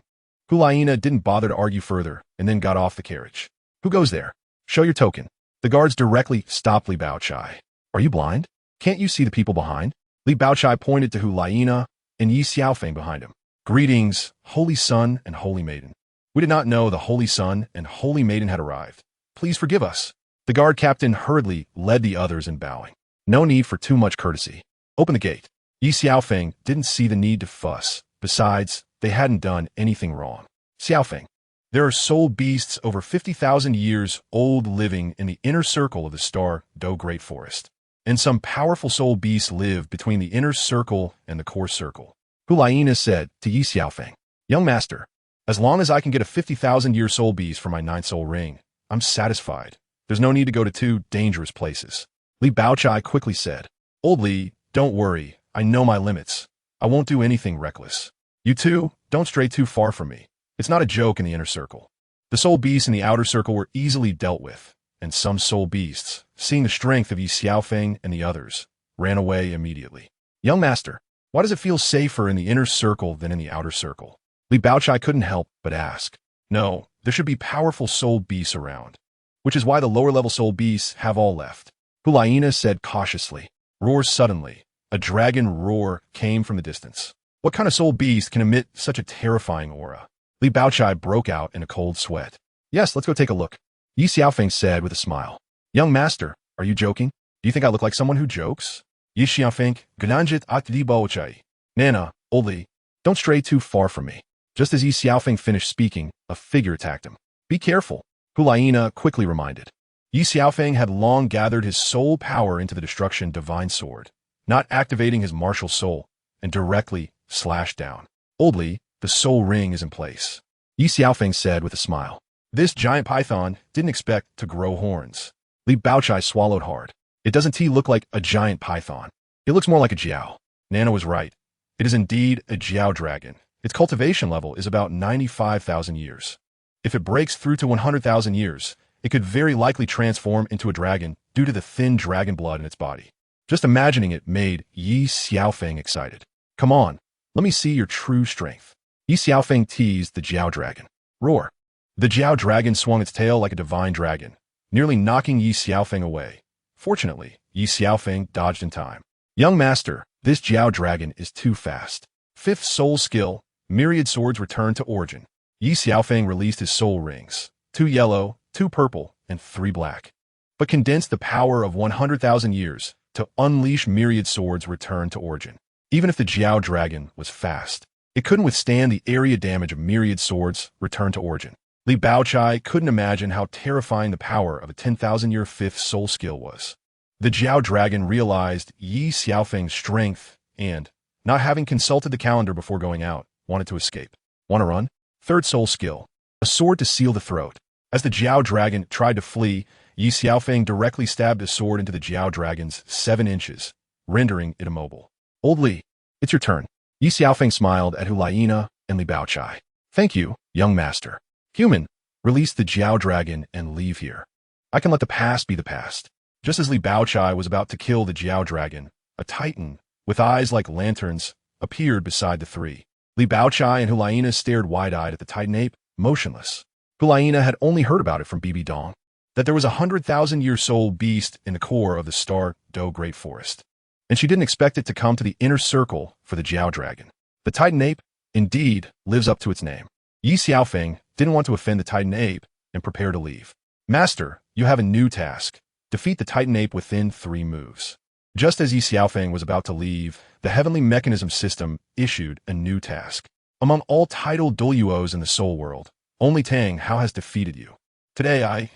Hulaina didn't bother to argue further and then got off the carriage. Who goes there? Show your token. The guards directly stopped Li Baochai. Are you blind? Can't you see the people behind? Li Baochai pointed to Hulaina and Ye Xiaofeng behind him. Greetings, Holy Son and Holy Maiden. We did not know the Holy Son and Holy Maiden had arrived. Please forgive us. The guard captain hurriedly led the others in bowing. No need for too much courtesy. Open the gate. Ye Xiaofeng didn't see the need to fuss. Besides, they hadn't done anything wrong. Xiaofeng. There are soul beasts over 50,000 years old living in the inner circle of the star Do Great Forest. And some powerful soul beasts live between the inner circle and the core circle. Hulaina said to Ye Xiaofeng, Young master, as long as I can get a 50,000-year soul beast for my 9th soul ring, I'm satisfied. There's no need to go to 2 dangerous places. Li Baochai quickly said, Old Li, don't worry. I know my limits. I won't do anything reckless. You two, don't stray too far from me. It's not a joke in the inner circle. The soul beasts in the outer circle were easily dealt with, and some soul beasts, seeing the strength of Ye Xiaofeng and the others, ran away immediately. Young master, why does it feel safer in the inner circle than in the outer circle? Li Baochai couldn't help but ask. No, there should be powerful soul beasts around, which is why the lower-level soul beasts have all left. Hulaina said cautiously. Roar suddenly. A dragon roar came from the distance. What kind of soul beast can emit such a terrifying aura? Li Baochai broke out in a cold sweat. Yes, let's go take a look. Ye Xiaofeng said with a smile. Young master, are you joking? Do you think I look like someone who jokes? Ye Xiaofeng, Gananjit at Li Baochai. Nana, Old Li, don't stray too far from me. Just as Ye Xiaofeng finished speaking, a figure attacked him. Be careful, Hulaina quickly reminded. Ye Xiaofeng had long gathered his soul power into the destruction divine sword, not activating his martial soul, and directly slashed down. Old Li, the soul ring is in place. Ye Xiaofeng said with a smile. This giant python didn't expect to grow horns. Li Baochai swallowed hard. It doesn't look like a giant python. It looks more like a jiao. Nana was right. It is indeed a jiao dragon. Its cultivation level is about 95,000 years. If it breaks through to 100,000 years, it could very likely transform into a dragon due to the thin dragon blood in its body. Just imagining it made Ye Xiaofeng excited. Come on, let me see your true strength. Ye Xiaofeng teased the Jiao dragon. Roar. The Jiao dragon swung its tail like a divine dragon, nearly knocking Ye Xiaofeng away. Fortunately, Ye Xiaofeng dodged in time. Young master, this Jiao dragon is too fast. 5th soul skill, myriad swords returned to origin. Ye Xiaofeng released his soul rings, 2 yellow, 2 purple, and 3 black, but condensed the power of 100,000 years to unleash myriad swords returned to origin. Even if the Jiao dragon was fast, it couldn't withstand the area damage of myriad swords returned to origin. Li Baochai couldn't imagine how terrifying the power of a 10,000-year 5th soul skill was. The Jiao dragon realized Ye Xiaofeng's strength and, not having consulted the calendar before going out, wanted to escape. Want to run? 3rd soul skill, a sword to seal the throat. As the Jiao dragon tried to flee, Ye Xiaofeng directly stabbed his sword into the Jiao dragon's 7 inches, rendering it immobile. Old Li, it's your turn. Ye Xiaofeng smiled at Hulaina and Li Baochai. Thank you, young master. Human, release the Jiao dragon and leave here. I can let the past be the past. Just as Li Baochai was about to kill the Jiao dragon, a titan, with eyes like lanterns, appeared beside the 3. Li Baochai and Hulaina stared wide-eyed at the titan ape, motionless. Hulaina had only heard about it from Bibidong, that there was a 100,000-year soul beast in the core of the star Do Great Forest, and she didn't expect it to come to the inner circle for the Jiao dragon. The titan ape, indeed, lives up to its name. Ye Xiaofeng didn't want to offend the titan ape and prepared to leave. Master, you have a new task. Defeat the titan ape within 3 moves. Just as Ye Xiaofeng was about to leave, the heavenly mechanism system issued a new task. Among all titled Douluos in the soul world, only Tang Hao has defeated you. Today I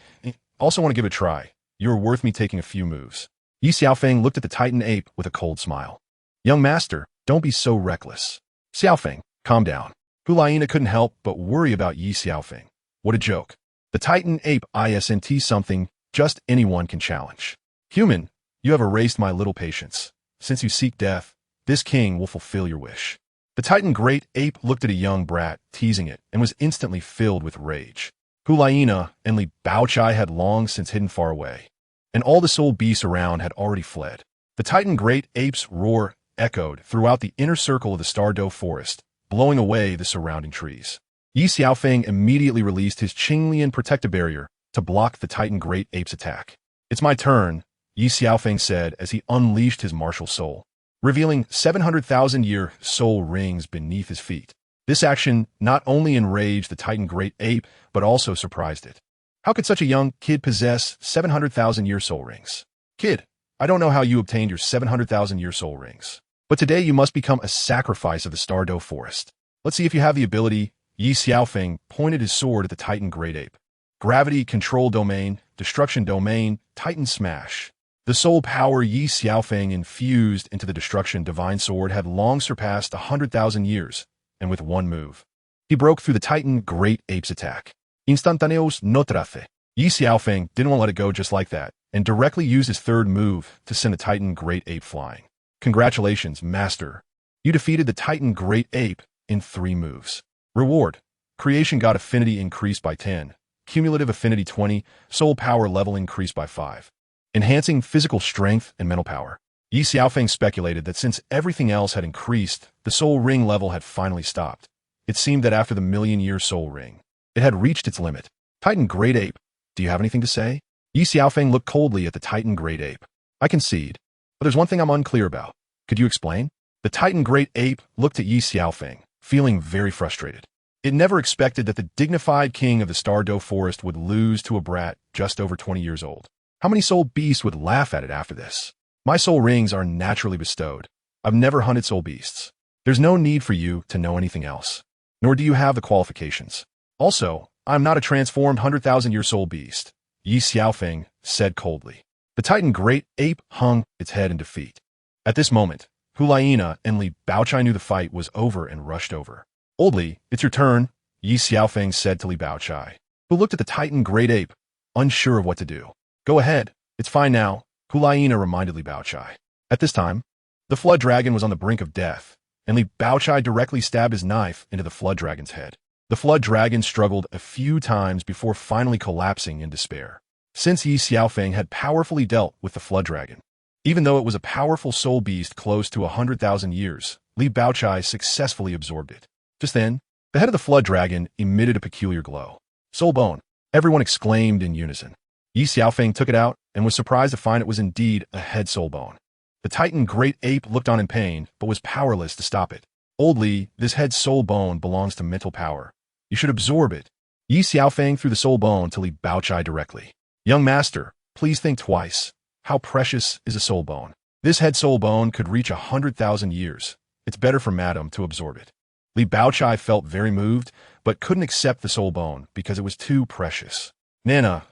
also want to give it a try. You're worth me taking a few moves. Ye Xiaofeng looked at the titan ape with a cold smile. Young master, don't be so reckless. Xiaofeng, calm down. Hulaina couldn't help but worry about Ye Xiaofeng. What a joke. The Titan ape isn't something just anyone can challenge. Human, you have erased my little patience. Since you seek death, this king will fulfill your wish. The Titan great ape looked at a young brat, teasing it, and was instantly filled with rage. Hulaina and Li Baochai had long since hidden far away, and all the soul beasts around had already fled. The Titan great ape's roar echoed throughout the inner circle of the Douluo forest, blowing away the surrounding trees. Ye Xiaofeng immediately released his Qinglian protective barrier to block the Titan great ape's attack. It's my turn, Ye Xiaofeng said as he unleashed his martial soul, revealing 700,000-year soul rings beneath his feet. This action not only enraged the Titan great ape, but also surprised it. How could such a young kid possess 700,000-year soul rings? Kid, I don't know how you obtained your 700,000-year soul rings, but today you must become a sacrifice of the Douluo forest. Let's see if you have the ability. Ye Xiaofeng pointed his sword at the Titan great ape. Gravity, control domain, destruction domain, Titan smash. The soul power Ye Xiaofeng infused into the destruction divine sword had long surpassed 100,000 years, and with one move, he broke through the Titan great ape's attack. Instantaneos no trace. Ye Xiaofeng didn't want to let it go just like that, and directly used his third move to send the Titan great ape flying. Congratulations, master. You defeated the Titan great ape in 3 moves. Reward. Creation God affinity increased by 10. Cumulative affinity 20. Soul power level increased by 5. Enhancing physical strength and mental power. Ye Xiaofeng speculated that since everything else had increased, the soul ring level had finally stopped. It seemed that after the million-year soul ring, it had reached its limit. Titan great ape, do you have anything to say? Ye Xiaofeng looked coldly at the Titan great ape. I concede, but there's one thing I'm unclear about. Could you explain? The Titan great ape looked at Ye Xiaofeng, feeling very frustrated. It never expected that the dignified king of the Douluo forest would lose to a brat just over 20 years old. How many soul beasts would laugh at it after this? My soul rings are naturally bestowed. I've never hunted soul beasts. There's no need for you to know anything else, nor do you have the qualifications. Also, I'm not a transformed 100,000-year soul beast, Ye Xiaofeng said coldly. The Titan great ape hung its head in defeat. At this moment, Hulaina and Li Baochai knew the fight was over and rushed over. Old Li, it's your turn, Ye Xiaofeng said to Li Baochai, who looked at the Titan great ape, unsure of what to do. Go ahead, it's fine now, Hulaina reminded Li Baochai. At this time, the flood dragon was on the brink of death, and Li Baochai directly stabbed his knife into the flood dragon's head. The flood dragon struggled a few times before finally collapsing in despair. Since Ye Xiaofeng had powerfully dealt with the flood dragon, even though it was a powerful soul beast close to 100,000 years, Li Baochai successfully absorbed it. Just then, the head of the flood dragon emitted a peculiar glow. Soul bone, everyone exclaimed in unison. Ye Xiaofeng took it out and was surprised to find it was indeed a head soul bone. The Titan great ape looked on in pain, but was powerless to stop it. Old Li, this head soul bone belongs to mental power. You should absorb it. Ye Xiaofeng threw the soul bone to Li Baochai directly. Young master, please think twice. How precious is a soul bone? This head soul bone could reach 100,000 years. It's better for madam to absorb it. Li Baochai felt very moved, but couldn't accept the soul bone because it was too precious. Nana,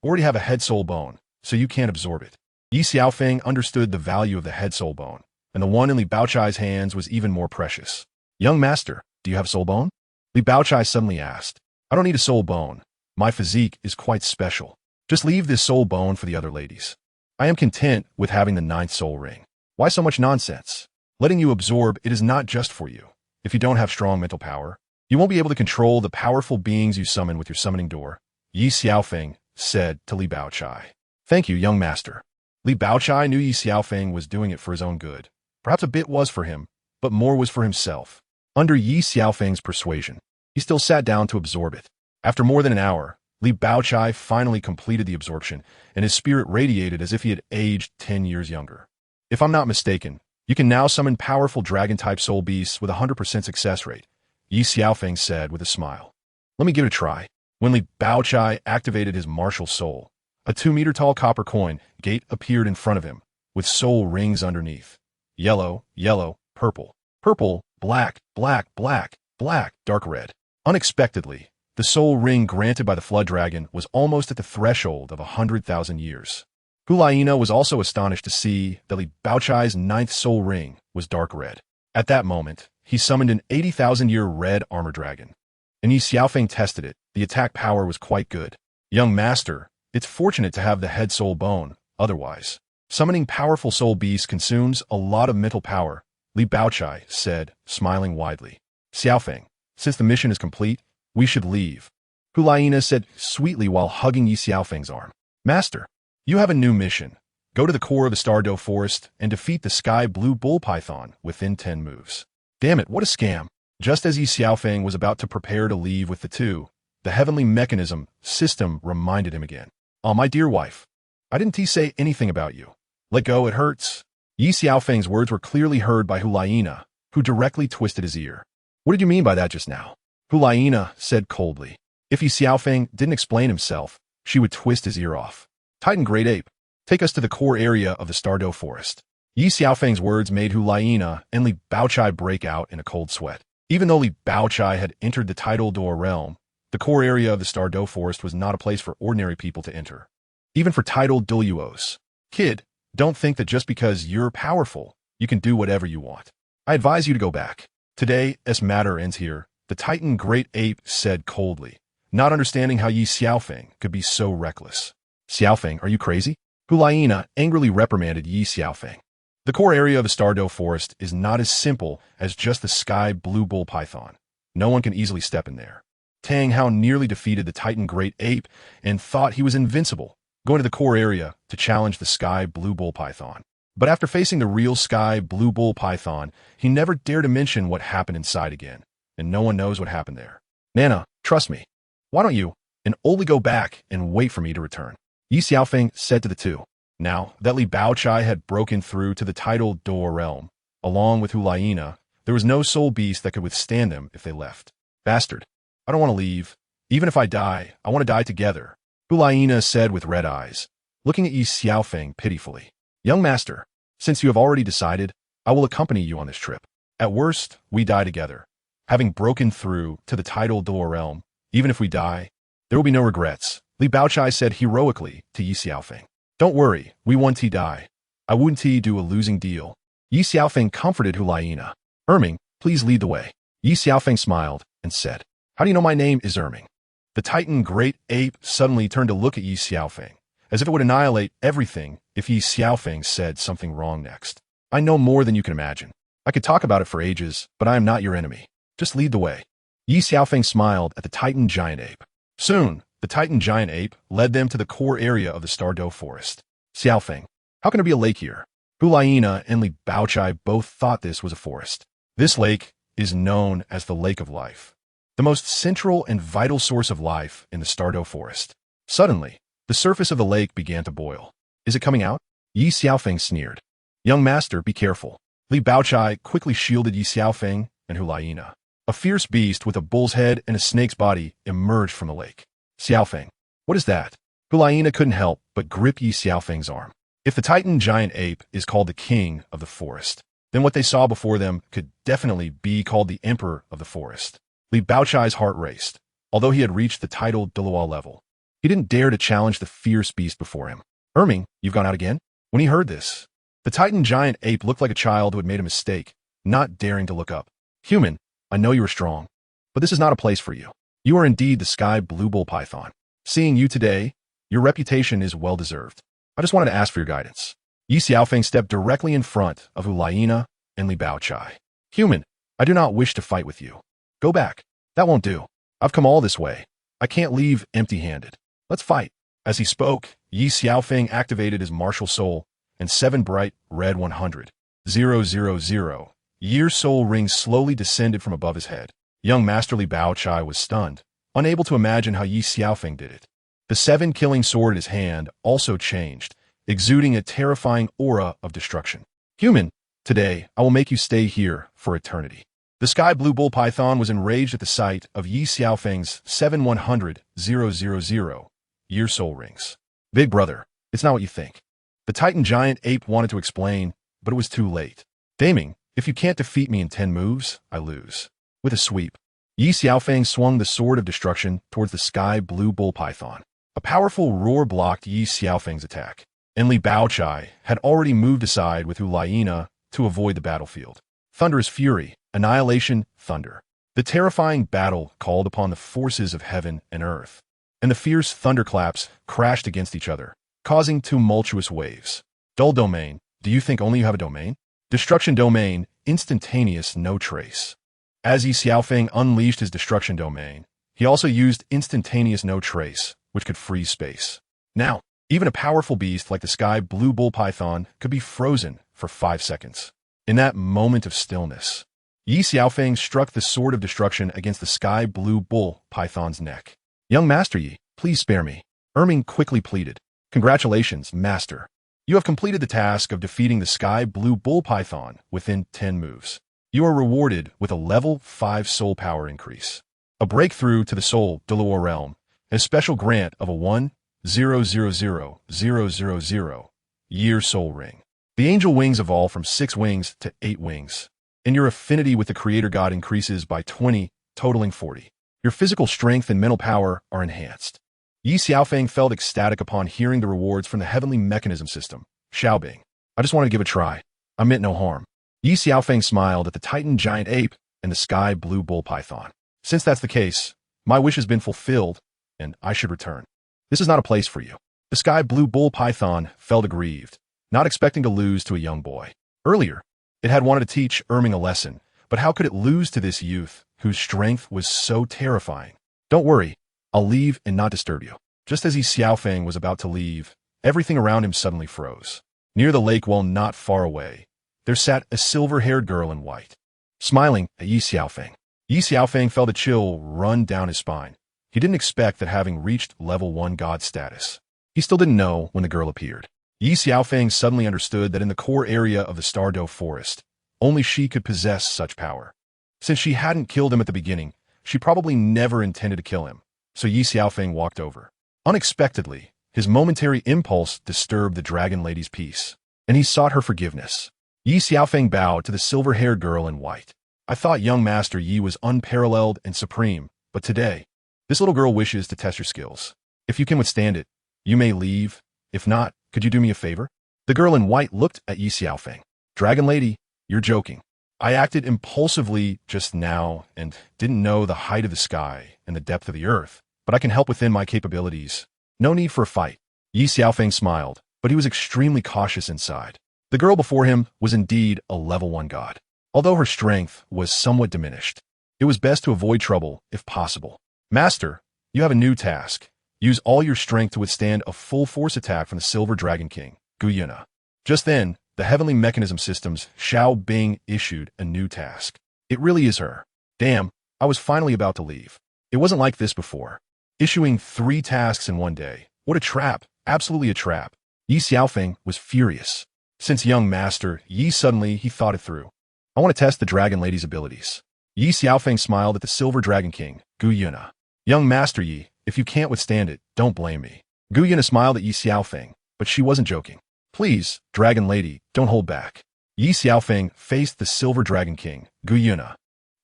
already have a head soul bone, so you can't absorb it. Ye Xiaofeng understood the value of the head soul bone, and the one in Li Baochai's hands was even more precious. Young master, do you have soul bone? Li Baochai suddenly asked. I don't need a soul bone. My physique is quite special. Just leave this soul bone for the other ladies. I am content with having the 9th soul ring. Why so much nonsense? Letting you absorb it is not just for you. If you don't have strong mental power, you won't be able to control the powerful beings you summon with your summoning door, Ye Xiaofeng said to Li Baochai. Thank you, young master. Li Baochai knew Ye Xiaofeng was doing it for his own good. Perhaps a bit was for him, but more was for himself. Under Ye Xiaofeng's persuasion, he still sat down to absorb it. After more than an hour, Li Baochai finally completed the absorption, and his spirit radiated as if he had aged 10 years younger. If I'm not mistaken, you can now summon powerful dragon-type soul beasts with a 100% success rate, Ye Xiaofeng said with a smile. Let me give it a try. When Li Baochai activated his martial soul, a 2-meter-tall copper coin gate appeared in front of him, with soul rings underneath. Yellow, yellow, purple, purple, black, black, black, black, dark red. Unexpectedly, the soul ring granted by the flood dragon was almost at the threshold of 100,000 years. Hulaina was also astonished to see that Li Baochai's 9th soul ring was dark red. At that moment, he summoned an 80,000-year red armor dragon, and Ye Xiaofeng tested it, The attack power was quite good. Young master, it's fortunate to have the head soul bone, otherwise. Summoning powerful soul beasts consumes a lot of mental power, Li Baochai said, smiling widely. Xiaofeng, since the mission is complete, we should leave. Hulaina said sweetly while hugging Ye Xiaofeng's arm. Master, you have a new mission. Go to the core of the Stardo Forest and defeat the sky blue bull python within 10 moves. Damn it, what a scam. Just as Ye Xiaofeng was about to prepare to leave with the two, the heavenly mechanism system reminded him again. Oh, my dear wife, I didn't say anything about you. Let go, it hurts. Ye Xiaofeng's words were clearly heard by Hulaina, who directly twisted his ear. What did you mean by that just now? Hulaina said coldly. If Ye Xiaofeng didn't explain himself, she would twist his ear off. Titan Great Ape, take us to the core area of the Stardo Forest. Ye Xiaofeng's words made Hulaina and Li Baochai break out in a cold sweat. Even though Li Baochai had entered the tidal door realm, the core area of the Stardo Forest was not a place for ordinary people to enter. Even for tidal Douluos. Kid, don't think that just because you're powerful, you can do whatever you want. I advise you to go back. Today's matter ends here, the Titan Great Ape said coldly, not understanding how Ye Xiaofeng could be so reckless. Xiaofeng, are you crazy? Hulaina angrily reprimanded Ye Xiaofeng. The core area of the Stardo Forest is not as simple as just the sky blue bull python. No one can easily step in there. Tang Hao nearly defeated the Titan Great Ape and thought he was invincible, going to the core area to challenge the sky blue bull python. But after facing the real sky blue bull python, he never dared to mention what happened inside again, and no one knows what happened there. Nana, trust me. Why don't you and only go back and wait for me to return? Ye Xiaofeng said to the two. Now that Li Baochai had broken through to the tidal door realm, along with Hulaina, there was no soul beast that could withstand them if they left. Bastard, I don't want to leave. Even if I die, I want to die together, Hulaina said with red eyes, looking at Ye Xiaofeng pitifully. Young master, since you have already decided, I will accompany you on this trip. At worst, we die together. Having broken through to the tidal door realm, even if we die, there will be no regrets, Li Baochai said heroically to Ye Xiaofeng. Don't worry, we won't die. I wouldn't do a losing deal. Ye Xiaofeng comforted Hulaina. Erming, please lead the way. Ye Xiaofeng smiled and said, how do you know my name is Erming? The Titan Great Ape suddenly turned to look at Ye Xiaofeng, as if it would annihilate everything if Ye Xiaofeng said something wrong next. I know more than you can imagine. I could talk about it for ages, but I am not your enemy. Just lead the way. Ye Xiaofeng smiled at the Titan Giant Ape. Soon, the Titan Giant Ape led them to the core area of the Stardo Forest. Xiaofeng, how can there be a lake here? Hulaina and Li Baochai both thought this was a forest. This lake is known as the Lake of Life, the most central and vital source of life in the Stardo Forest. Suddenly, the surface of the lake began to boil. Is it coming out? Ye Xiaofeng sneered. Young master, be careful. Li Baochai quickly shielded Ye Xiaofeng and Hulaina. A fierce beast with a bull's head and a snake's body emerged from the lake. Xiaofeng, what is that? Hulaina couldn't help but grip Ye Xiaofeng's arm. If the Titan Giant Ape is called the king of the forest, then what they saw before them could definitely be called the emperor of the forest. Li Baochai's heart raced. Although he had reached the tidal Douluo level, he didn't dare to challenge the fierce beast before him. Erming, you've gone out again? When he heard this, the Titan Giant Ape looked like a child who had made a mistake, not daring to look up. Human, I know you are strong, but this is not a place for you. You are indeed the sky blue bull python. Seeing you today, your reputation is well-deserved. I just wanted to ask for your guidance. Ye Xiaofeng stepped directly in front of Hulaina and Li Baochai. Human, I do not wish to fight with you. Go back. That won't do. I've come all this way. I can't leave empty-handed. Let's fight. As he spoke, Ye Xiaofeng activated his martial soul, and 7 bright red 100,000 year soul rings slowly descended from above his head. Young Master Li Baochai was stunned, unable to imagine how Ye Xiaofeng did it. The 7 killing sword in his hand also changed, exuding a terrifying aura of destruction. Human, today I will make you stay here for eternity. The sky blue bull python was enraged at the sight of Ye Xiaofeng's 7 100,000 year soul rings. Big brother, it's not what you think. The Titan Giant Ape wanted to explain, but it was too late. Daming, if you can't defeat me in 10 moves, I lose. With a sweep, Ye Xiaofeng swung the sword of destruction towards the sky blue bull python. A powerful roar blocked Ye Xiaofeng's attack, and Li Baochai had already moved aside with Hulaina to avoid the battlefield. Thunderous fury, annihilation, thunder. The terrifying battle called upon the forces of heaven and earth, and the fierce thunderclaps crashed against each other, causing tumultuous waves. Dull domain. Do you think only you have a domain? Destruction domain. Instantaneous, no trace. As Ye Xiaofeng unleashed his destruction domain, he also used instantaneous no trace, which could freeze space. Now, even a powerful beast like the sky blue bull python could be frozen for 5 seconds. In that moment of stillness, Ye Xiaofeng struck the sword of destruction against the sky blue bull python's neck. Young Master Yi, please spare me. Erming quickly pleaded. Congratulations, Master. You have completed the task of defeating the sky blue bull python within 10 moves. You are rewarded with a level 5 soul power increase, a breakthrough to the soul Douluo realm, and a special grant of a 1,000,000 year soul ring. The angel wings evolve from 6 wings to 8 wings, and your affinity with the creator god increases by 20, totaling 40. Your physical strength and mental power are enhanced. Ye Xiaofeng felt ecstatic upon hearing the rewards from the heavenly mechanism system. Xiaobing. I just wanted to give it a try. I meant no harm. Ye Xiaofeng smiled at the titan giant ape and the sky blue bull python. Since that's the case, my wish has been fulfilled, and I should return. This is not a place for you. The sky blue bull python felt aggrieved, not expecting to lose to a young boy. Earlier, it had wanted to teach Erming a lesson, but how could it lose to this youth whose strength was so terrifying? Don't worry, I'll leave and not disturb you. Just as Ye Xiaofeng was about to leave, everything around him suddenly froze. Near the lake well not far away, there sat a silver-haired girl in white, smiling at Ye Xiaofeng. Ye Xiaofeng felt a chill run down his spine. He didn't expect that having reached level 1 god status. He still didn't know when the girl appeared. Ye Xiaofeng suddenly understood that in the core area of the Stardow Forest, only she could possess such power. Since she hadn't killed him at the beginning, she probably never intended to kill him, so Ye Xiaofeng walked over. Unexpectedly, his momentary impulse disturbed the dragon lady's peace, and he sought her forgiveness. Ye Xiaofeng bowed to the silver-haired girl in white. I thought young Master Yi was unparalleled and supreme, but today, this little girl wishes to test your skills. If you can withstand it, you may leave. If not, could you do me a favor? The girl in white looked at Ye Xiaofeng. Dragon lady, you're joking. I acted impulsively just now and didn't know the height of the sky and the depth of the earth, but I can help within my capabilities. No need for a fight. Ye Xiaofeng smiled, but he was extremely cautious inside. The girl before him was indeed a level 1 god. Although her strength was somewhat diminished, it was best to avoid trouble if possible. Master, you have a new task. Use all your strength to withstand a full force attack from the Silver Dragon King, Guyuna. Just then, the Heavenly Mechanism System's Xiaobing issued a new task. It really is her. Damn, I was finally about to leave. It wasn't like this before. Issuing 3 tasks in one day. What a trap. Absolutely a trap. Ye Xiaofeng was furious. Since young Master Yi suddenly he thought it through. I want to test the Dragon Lady's abilities. Ye Xiaofeng smiled at the Silver Dragon King, Guyuna. Young Master Yi, if you can't withstand it, don't blame me. Guyuna smiled at Ye Xiaofeng, but she wasn't joking. Please, Dragon Lady, don't hold back. Ye Xiaofeng faced the Silver Dragon King, Guyuna,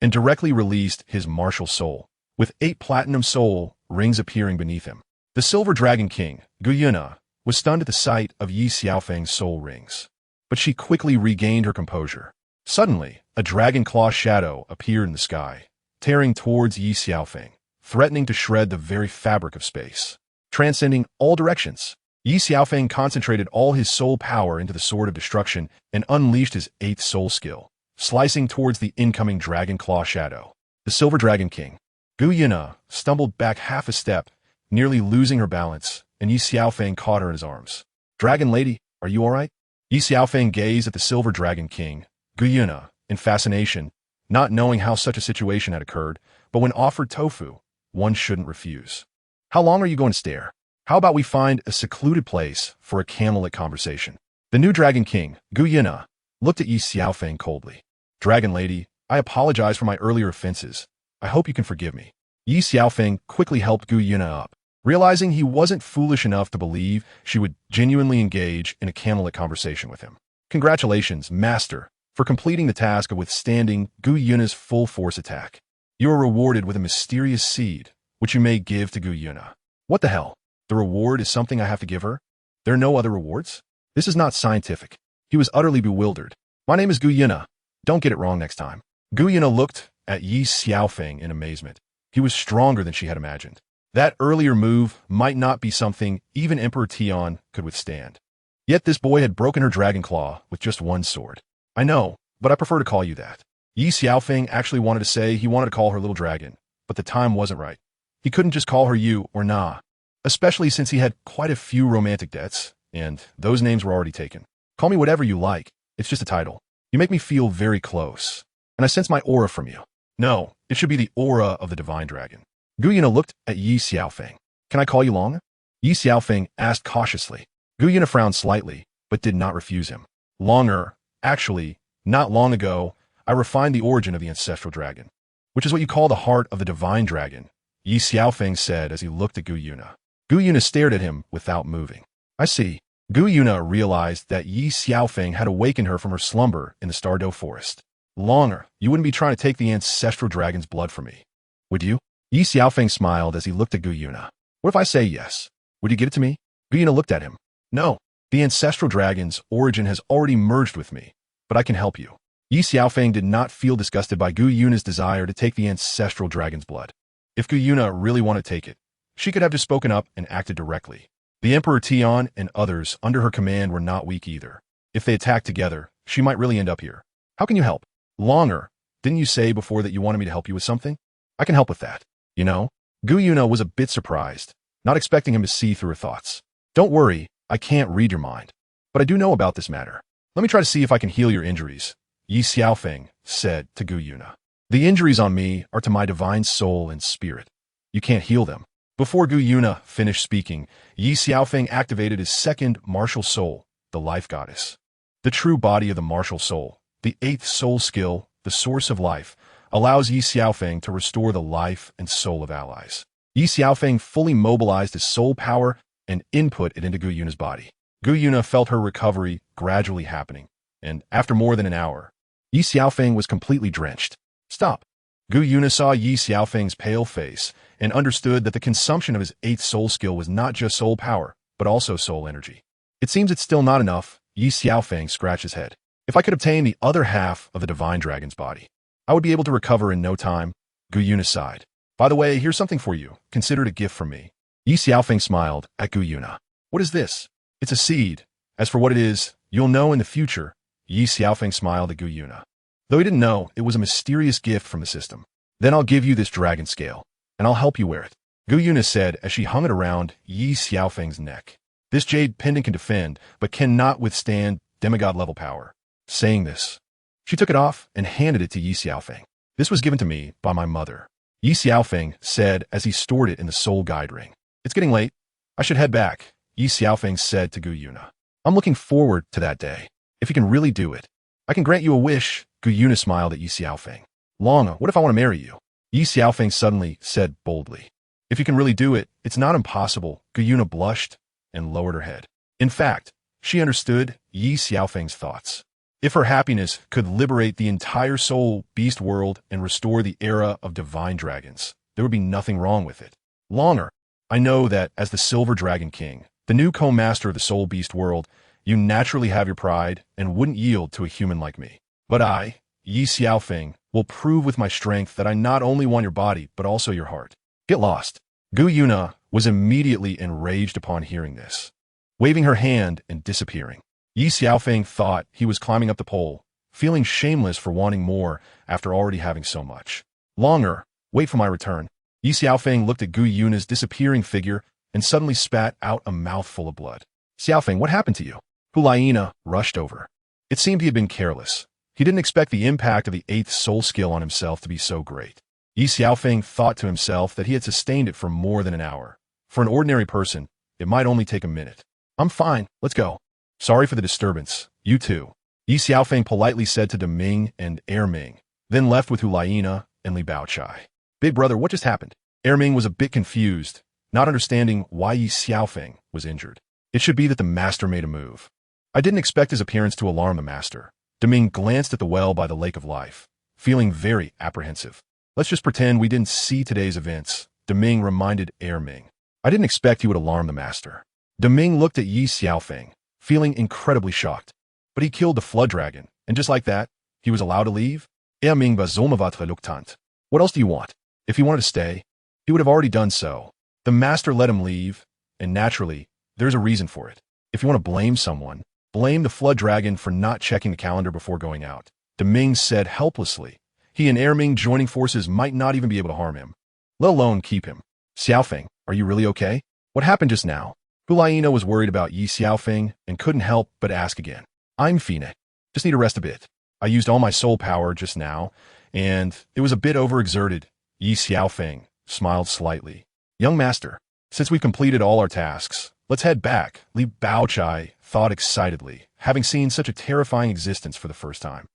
and directly released his martial soul, with 8 platinum soul rings appearing beneath him. The Silver Dragon King, Guyuna, was stunned at the sight of Ye Xiaofeng's soul rings, but she quickly regained her composure. Suddenly, a dragon claw shadow appeared in the sky, tearing towards Ye Xiaofeng, threatening to shred the very fabric of space. Transcending all directions, Ye Xiaofeng concentrated all his soul power into the Sword of Destruction and unleashed his 8th soul skill, slicing towards the incoming dragon claw shadow. The Silver Dragon King, Guyuna, stumbled back half a step, nearly losing her balance, and Ye Xiaofeng caught her in his arms. Dragon Lady, are you all right? Ye Xiaofeng gazed at the Silver Dragon King, Guyuna, in fascination, not knowing how such a situation had occurred, but when offered tofu, one shouldn't refuse. How long are you going to stare? How about we find a secluded place for a candlelit conversation? The new Dragon King, Guyuna, looked at Ye Xiaofeng coldly. Dragon Lady, I apologize for my earlier offenses. I hope you can forgive me. Ye Xiaofeng quickly helped Guyuna up, realizing he wasn't foolish enough to believe she would genuinely engage in a candlelit conversation with him. Congratulations, Master, for completing the task of withstanding Guyuna's full force attack. You are rewarded with a mysterious seed, which you may give to Guyuna. What the hell? The reward is something I have to give her? There are no other rewards? This is not scientific. He was utterly bewildered. My name is Guyuna. Don't get it wrong next time. Guyuna looked at Ye Xiaofeng in amazement. He was stronger than she had imagined. That earlier move might not be something even Emperor Tian could withstand. Yet this boy had broken her dragon claw with just one sword. I know, but I prefer to call you that. Ye Xiaofeng actually wanted to say he wanted to call her little dragon, but the time wasn't right. He couldn't just call her you or Na, especially since he had quite a few romantic debts, and those names were already taken. Call me whatever you like. It's just a title. You make me feel very close, and I sense my aura from you. No, it should be the aura of the divine dragon. Gu Yuna looked at Ye Xiaofeng. Can I call you Long? Ye Xiaofeng asked cautiously. Gu Yuna frowned slightly, but did not refuse him. Longer, actually, not long ago, I refined the origin of the ancestral dragon, which is what you call the heart of the divine dragon, Ye Xiaofeng said as he looked at Gu Yuna. Gu Yuna stared at him without moving. I see. Gu Yuna realized that Ye Xiaofeng had awakened her from her slumber in the Stardow Forest. Longer, you wouldn't be trying to take the ancestral dragon's blood from me, would you? Ye Xiaofeng smiled as he looked at Gu Yuna. What if I say yes? Would you give it to me? Gu Yuna looked at him. No, the ancestral dragon's origin has already merged with me, but I can help you. Ye Xiaofeng did not feel disgusted by Gu Yuna's desire to take the ancestral dragon's blood. If Gu Yuna really wanted to take it, she could have just spoken up and acted directly. The Emperor Tian and others under her command were not weak either. If they attacked together, she might really end up here. How can you help? Longer, didn't you say before that you wanted me to help you with something? I can help with that. You know? Gu Yuna was a bit surprised, not expecting him to see through her thoughts. Don't worry, I can't read your mind. But I do know about this matter. Let me try to see if I can heal your injuries, Ye Xiaofeng said to Gu Yuna. The injuries on me are to my divine soul and spirit. You can't heal them. Before Gu Yuna finished speaking, Ye Xiaofeng activated his second martial soul, the life goddess. The true body of the martial soul, the eighth soul skill, the source of life, allows Ye Xiaofeng to restore the life and soul of allies. Ye Xiaofeng fully mobilized his soul power and input it into Gu Yuna's body. Gu Yuna felt her recovery gradually happening, and after more than an hour, Ye Xiaofeng was completely drenched. Stop. Gu Yuna saw Ye Xiaofeng's pale face and understood that the consumption of his eighth soul skill was not just soul power, but also soul energy. It seems it's still not enough, Ye Xiaofeng scratched his head. If I could obtain the other half of the divine dragon's body, I would be able to recover in no time. Gu Yuna sighed. By the way, here's something for you. Consider it a gift from me. Ye Xiaofeng smiled at Gu Yuna. What is this? It's a seed. As for what it is, you'll know in the future. Ye Xiaofeng smiled at Gu Yuna. Though he didn't know, it was a mysterious gift from the system. Then I'll give you this dragon scale, and I'll help you wear it. Gu Yuna said as she hung it around Ye Xiaofeng's neck. This jade pendant can defend, but cannot withstand demigod-level power. Saying this, she took it off and handed it to Ye Xiaofeng. This was given to me by my mother, Ye Xiaofeng said as he stored it in the soul guide ring. It's getting late. I should head back, Ye Xiaofeng said to Gu Yuna. I'm looking forward to that day. If you can really do it, I can grant you a wish. Gu Yuna smiled at Ye Xiaofeng. Longa, what if I want to marry you? Ye Xiaofeng suddenly said boldly. If you can really do it, it's not impossible. Gu Yuna blushed and lowered her head. In fact, she understood Ye Xiaofeng's thoughts. If her happiness could liberate the entire soul beast world and restore the era of divine dragons, there would be nothing wrong with it. Longer, I know that as the Silver Dragon King, the new co-master of the soul beast world, you naturally have your pride and wouldn't yield to a human like me. But I, Ye Xiaofeng, will prove with my strength that I not only want your body, but also your heart. Get lost. Gu Yuna was immediately enraged upon hearing this, waving her hand and disappearing. Ye Xiaofeng thought he was climbing up the pole, feeling shameless for wanting more after already having so much. Longer, wait for my return. Ye Xiaofeng looked at Gu Yuna's disappearing figure and suddenly spat out a mouthful of blood. Xiaofeng, what happened to you? Hulaina rushed over. It seemed he had been careless. He didn't expect the impact of the eighth soul skill on himself to be so great. Ye Xiaofeng thought to himself that he had sustained it for more than an hour. For an ordinary person, it might only take a minute. I'm fine, let's go. Sorry for the disturbance, you too. Ye Xiaofeng politely said to Deming and Erming, then left with Hulaina and Li Baochai. Big brother, what just happened? Erming was a bit confused, not understanding why Ye Xiaofeng was injured. It should be that the master made a move. I didn't expect his appearance to alarm the master. Deming glanced at the well by the lake of life, feeling very apprehensive. Let's just pretend we didn't see today's events, Deming reminded Erming. I didn't expect he would alarm the master. Deming looked at Ye Xiaofeng, feeling incredibly shocked. But he killed the flood dragon, and just like that, he was allowed to leave? Er Ming va zolmavatre luktant. What else do you want? If he wanted to stay, he would have already done so. The master let him leave, and naturally, there's a reason for it. If you want to blame someone, blame the flood dragon for not checking the calendar before going out. De Ming said helplessly. He and Erming joining forces might not even be able to harm him, let alone keep him. Xiaofeng, are you really okay? What happened just now? Hulaina was worried about Ye Xiaofeng and couldn't help but ask again. I'm Fina. Just need to rest a bit. I used all my soul power just now, and it was a bit overexerted. Ye Xiaofeng smiled slightly. Young master, since we've completed all our tasks, let's head back, Li Baochai thought excitedly, having seen such a terrifying existence for the first time.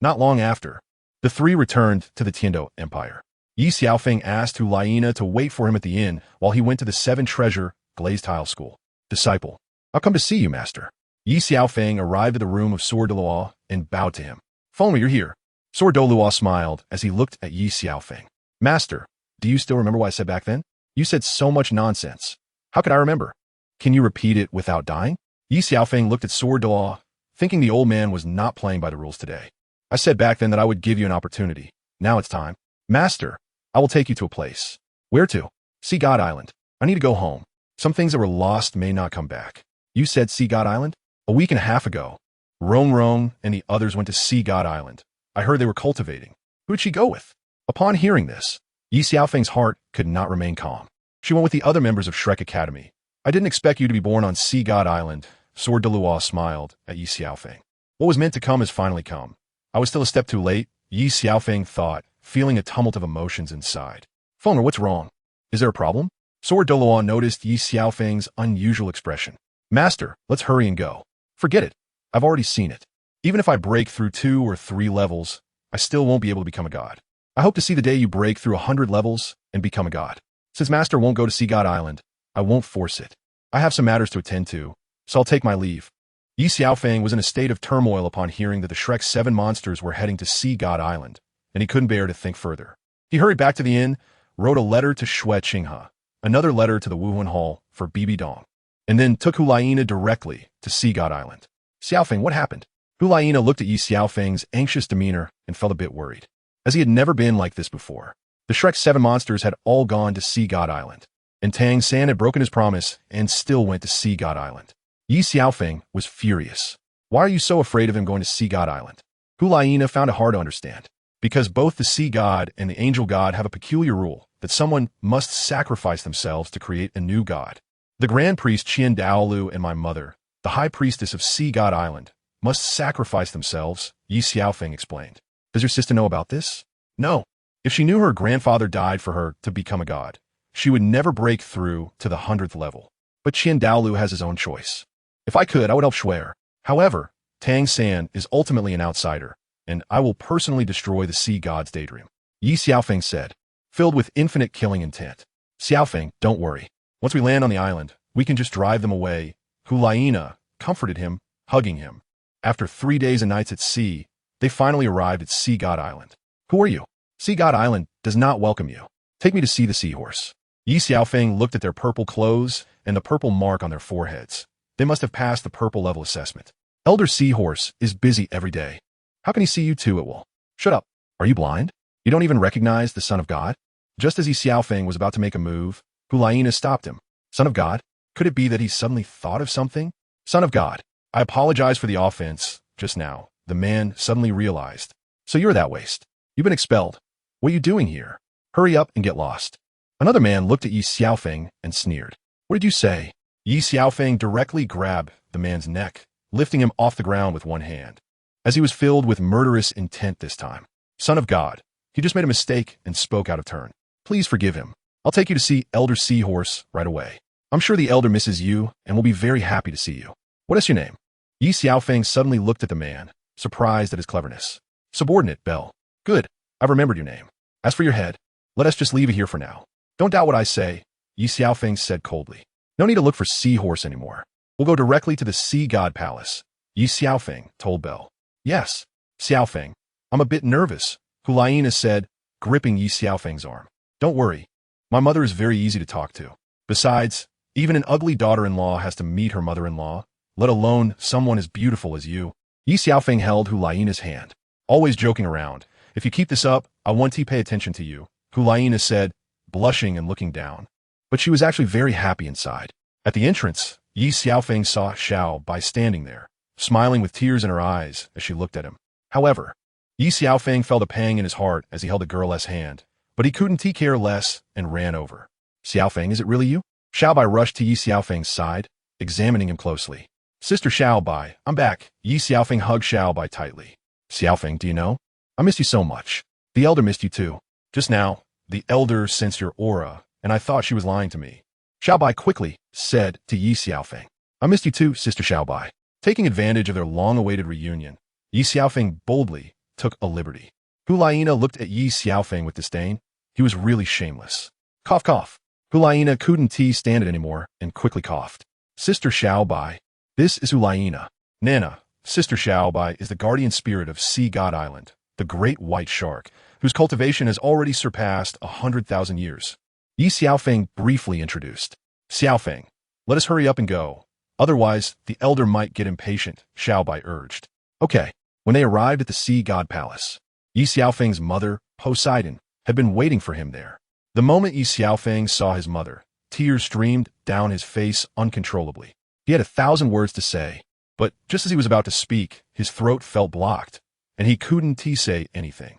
Not long after, the three returned to the Tiando Empire. Ye Xiaofeng asked Hulaina to wait for him at the inn while he went to the 7 Treasure Glazed Tile School. Disciple, I'll come to see you, master. Ye Xiaofeng arrived at the room of Sword.Luo and bowed to him. Follow me, you're here. Sword.Luo smiled as he looked at Ye Xiaofeng. Master, do you still remember what I said back then? You said so much nonsense. How could I remember? Can you repeat it without dying? Ye Xiaofeng looked at Sword.Luo, thinking the old man was not playing by the rules today. I said back then that I would give you an opportunity. Now it's time. Master, I will take you to a place. Where to? Sea God Island. I need to go home. Some things that were lost may not come back. You said Sea God Island? A week and a half ago, Rong and the others went to Sea God Island. I heard they were cultivating. Who did she go with? Upon hearing this, Ye Xiaofeng's heart could not remain calm. She went with the other members of Shrek Academy. I didn't expect you to be born on Sea God Island. Sword.Luo smiled at Ye Xiaofeng. What was meant to come has finally come. I was still a step too late, Ye Xiaofeng thought, feeling a tumult of emotions inside. Fenger, what's wrong? Is there a problem? Sword.Luo noticed Ye Xiaofeng's unusual expression. Master, let's hurry and go. Forget it. I've already seen it. Even if I break through 2 or 3 levels, I still won't be able to become a god. I hope to see the day you break through 100 levels and become a god. Since Master won't go to Sea God Island, I won't force it. I have some matters to attend to, so I'll take my leave. Ye Xiaofeng was in a state of turmoil upon hearing that the Shrek 7 monsters were heading to Sea God Island, and he couldn't bear to think further. He hurried back to the inn, wrote a letter to Shui Qinghe, another letter to the Wuhan Hall for Bibidong, and then took Hulaina directly to Sea God Island. Xiaofeng, what happened? Hulaina looked at Ye Xiaofeng's anxious demeanor and felt a bit worried, as he had never been like this before. The Shrek 7 monsters had all gone to Sea God Island, and Tang San had broken his promise and still went to Sea God Island. Ye Xiaofeng was furious. Why are you so afraid of him going to Sea God Island? Hulaina found it hard to understand, because both the Sea God and the Angel God have a peculiar rule that someone must sacrifice themselves to create a new god. The Grand Priest Qian Daolu and my mother, the High Priestess of Sea God Island, must sacrifice themselves, Ye Xiaofeng explained. Does your sister know about this? No. If she knew her grandfather died for her to become a god, she would never break through to the 100th level. But Qian Daolu has his own choice. If I could, I would help Shuer. However, Tang San is ultimately an outsider, and I will personally destroy the Sea God's daydream. Ye Xiaofeng said, filled with infinite killing intent. Xiaofeng, don't worry. Once we land on the island, we can just drive them away. Hulaina comforted him, hugging him. After 3 days and nights at sea, they finally arrived at Sea God Island. Who are you? Sea God Island does not welcome you. Take me to see the seahorse. Ye Xiaofeng looked at their purple clothes and the purple mark on their foreheads. They must have passed the purple level assessment. Elder Seahorse is busy every day. How can he see you too at will? Shut up. Are you blind? You don't even recognize the Son of God? Just as Ye Xiaofeng was about to make a move, Hulaina stopped him. Son of God? Could it be that he suddenly thought of something? Son of God, I apologize for the offense just now. The man suddenly realized. So you're that waste. You've been expelled. What are you doing here? Hurry up and get lost. Another man looked at Ye Xiaofeng and sneered. What did you say? Ye Xiaofeng directly grabbed the man's neck, lifting him off the ground with one hand, as he was filled with murderous intent this time. Son of God, he just made a mistake and spoke out of turn. Please forgive him. I'll take you to see Elder Seahorse right away. I'm sure the elder misses you and will be very happy to see you. What is your name? Ye Xiaofeng suddenly looked at the man, surprised at his cleverness. Subordinate, Bell. Good, I've remembered your name. As for your head, let us just leave it here for now. Don't doubt what I say, Ye Xiaofeng said coldly. No need to look for Seahorse anymore. We'll go directly to the Sea God Palace, Ye Xiaofeng told Bell. Yes, Xiaofeng, I'm a bit nervous, Hulaina said, gripping Ye Xiaofeng's arm. Don't worry, my mother is very easy to talk to. Besides, even an ugly daughter-in-law has to meet her mother-in-law, let alone someone as beautiful as you. Ye Xiaofeng held Hulaina's hand, always joking around, If you keep this up, I want to pay attention to you, Hulaina said, blushing and looking down. But she was actually very happy inside. At the entrance, Ye Xiaofeng saw Xiao Bai standing there, smiling with tears in her eyes as she looked at him. However, Ye Xiaofeng felt a pang in his heart as he held the girl's hand, but he couldn't care less and ran over. Xiaofeng, is it really you? Xiao Bai rushed to Ye Xiaofeng's side, examining him closely. Sister Xiao Bai, I'm back. Ye Xiaofeng hugged Xiao Bai tightly. Xiaofeng, do you know? I missed you so much. The elder missed you too. Just now, the elder sensed your aura, and I thought she was lying to me. Xiao Bai quickly said to Ye Xiaofeng. I missed you too, Sister Xiao Bai. Taking advantage of their long-awaited reunion, Ye Xiaofeng boldly took a liberty. Hulaina looked at Ye Xiaofeng with disdain. He was really shameless. Cough, cough. Hulaina couldn't stand it anymore and quickly coughed. Sister Xiao Bai. This is Hulaina. Nana, Sister Xiao Bai is the guardian spirit of Sea God Island, the great white shark, whose cultivation has already surpassed 100,000 years. Ye Xiaofeng briefly introduced. Xiaofeng, let us hurry up and go. Otherwise, the elder might get impatient, Xiao Bai urged. Okay. When they arrived at the Sea God Palace, Ye Xiaofeng's mother, Poseidon, had been waiting for him there. The moment Ye Xiaofeng saw his mother, tears streamed down his face uncontrollably. He had 1,000 words to say, but just as he was about to speak, his throat felt blocked, and he couldn't say anything.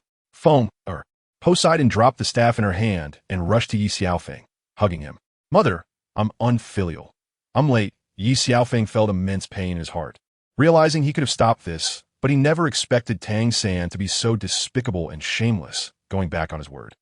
Poseidon dropped the staff in her hand and rushed to Ye Xiaofeng, hugging him. Mother, I'm unfilial. I'm late. Ye Xiaofeng felt immense pain in his heart, realizing he could have stopped this, but he never expected Tang San to be so despicable and shameless, going back on his word.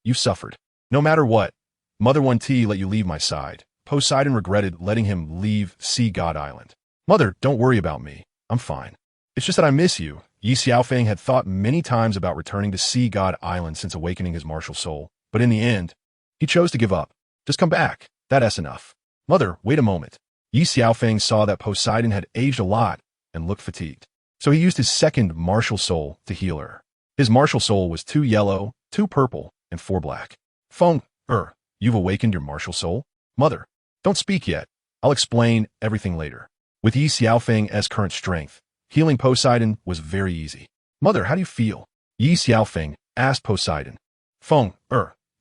You suffered. No matter what, Mother won't let you leave my side. Poseidon regretted letting him leave Sea God Island. Mother, don't worry about me. I'm fine. It's just that I miss you. Ye Xiaofeng had thought many times about returning to Sea God Island since awakening his martial soul, but in the end, he chose to give up. Just come back. That's enough. Mother, wait a moment. Ye Xiaofeng saw that Poseidon had aged a lot and looked fatigued. So he used his second martial soul to heal her. His martial soul was 2 yellow, 2 purple, and 4 black. You've awakened your martial soul? Mother, don't speak yet. I'll explain everything later. With Ye Xiaofeng's current strength, healing Poseidon was very easy. Mother, how do you feel? Ye Xiaofeng asked Poseidon.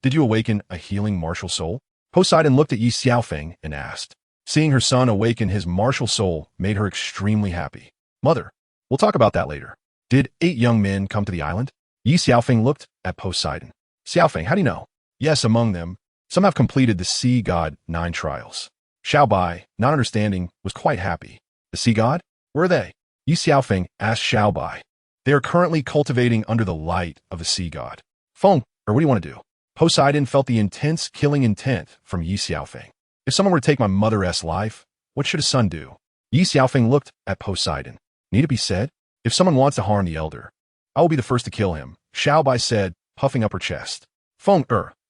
Did you awaken a healing martial soul? Poseidon looked at Ye Xiaofeng and asked. Seeing her son awaken his martial soul made her extremely happy. Mother, we'll talk about that later. Did 8 young men come to the island? Ye Xiaofeng looked at Poseidon. Xiaofeng, how do you know? Yes, among them, some have completed the Sea God 9 trials. Xiao Bai, not understanding, was quite happy. The Sea God? Where are they? Ye Xiaofeng asked Xiao Bai. They are currently cultivating under the light of the Sea God. What do you want to do? Poseidon felt the intense killing intent from Ye Xiaofeng. If someone were to take my mother's life, what should a son do? Ye Xiaofeng looked at Poseidon. Need it be said? If someone wants to harm the elder, I will be the first to kill him, Xiao Bai said, puffing up her chest.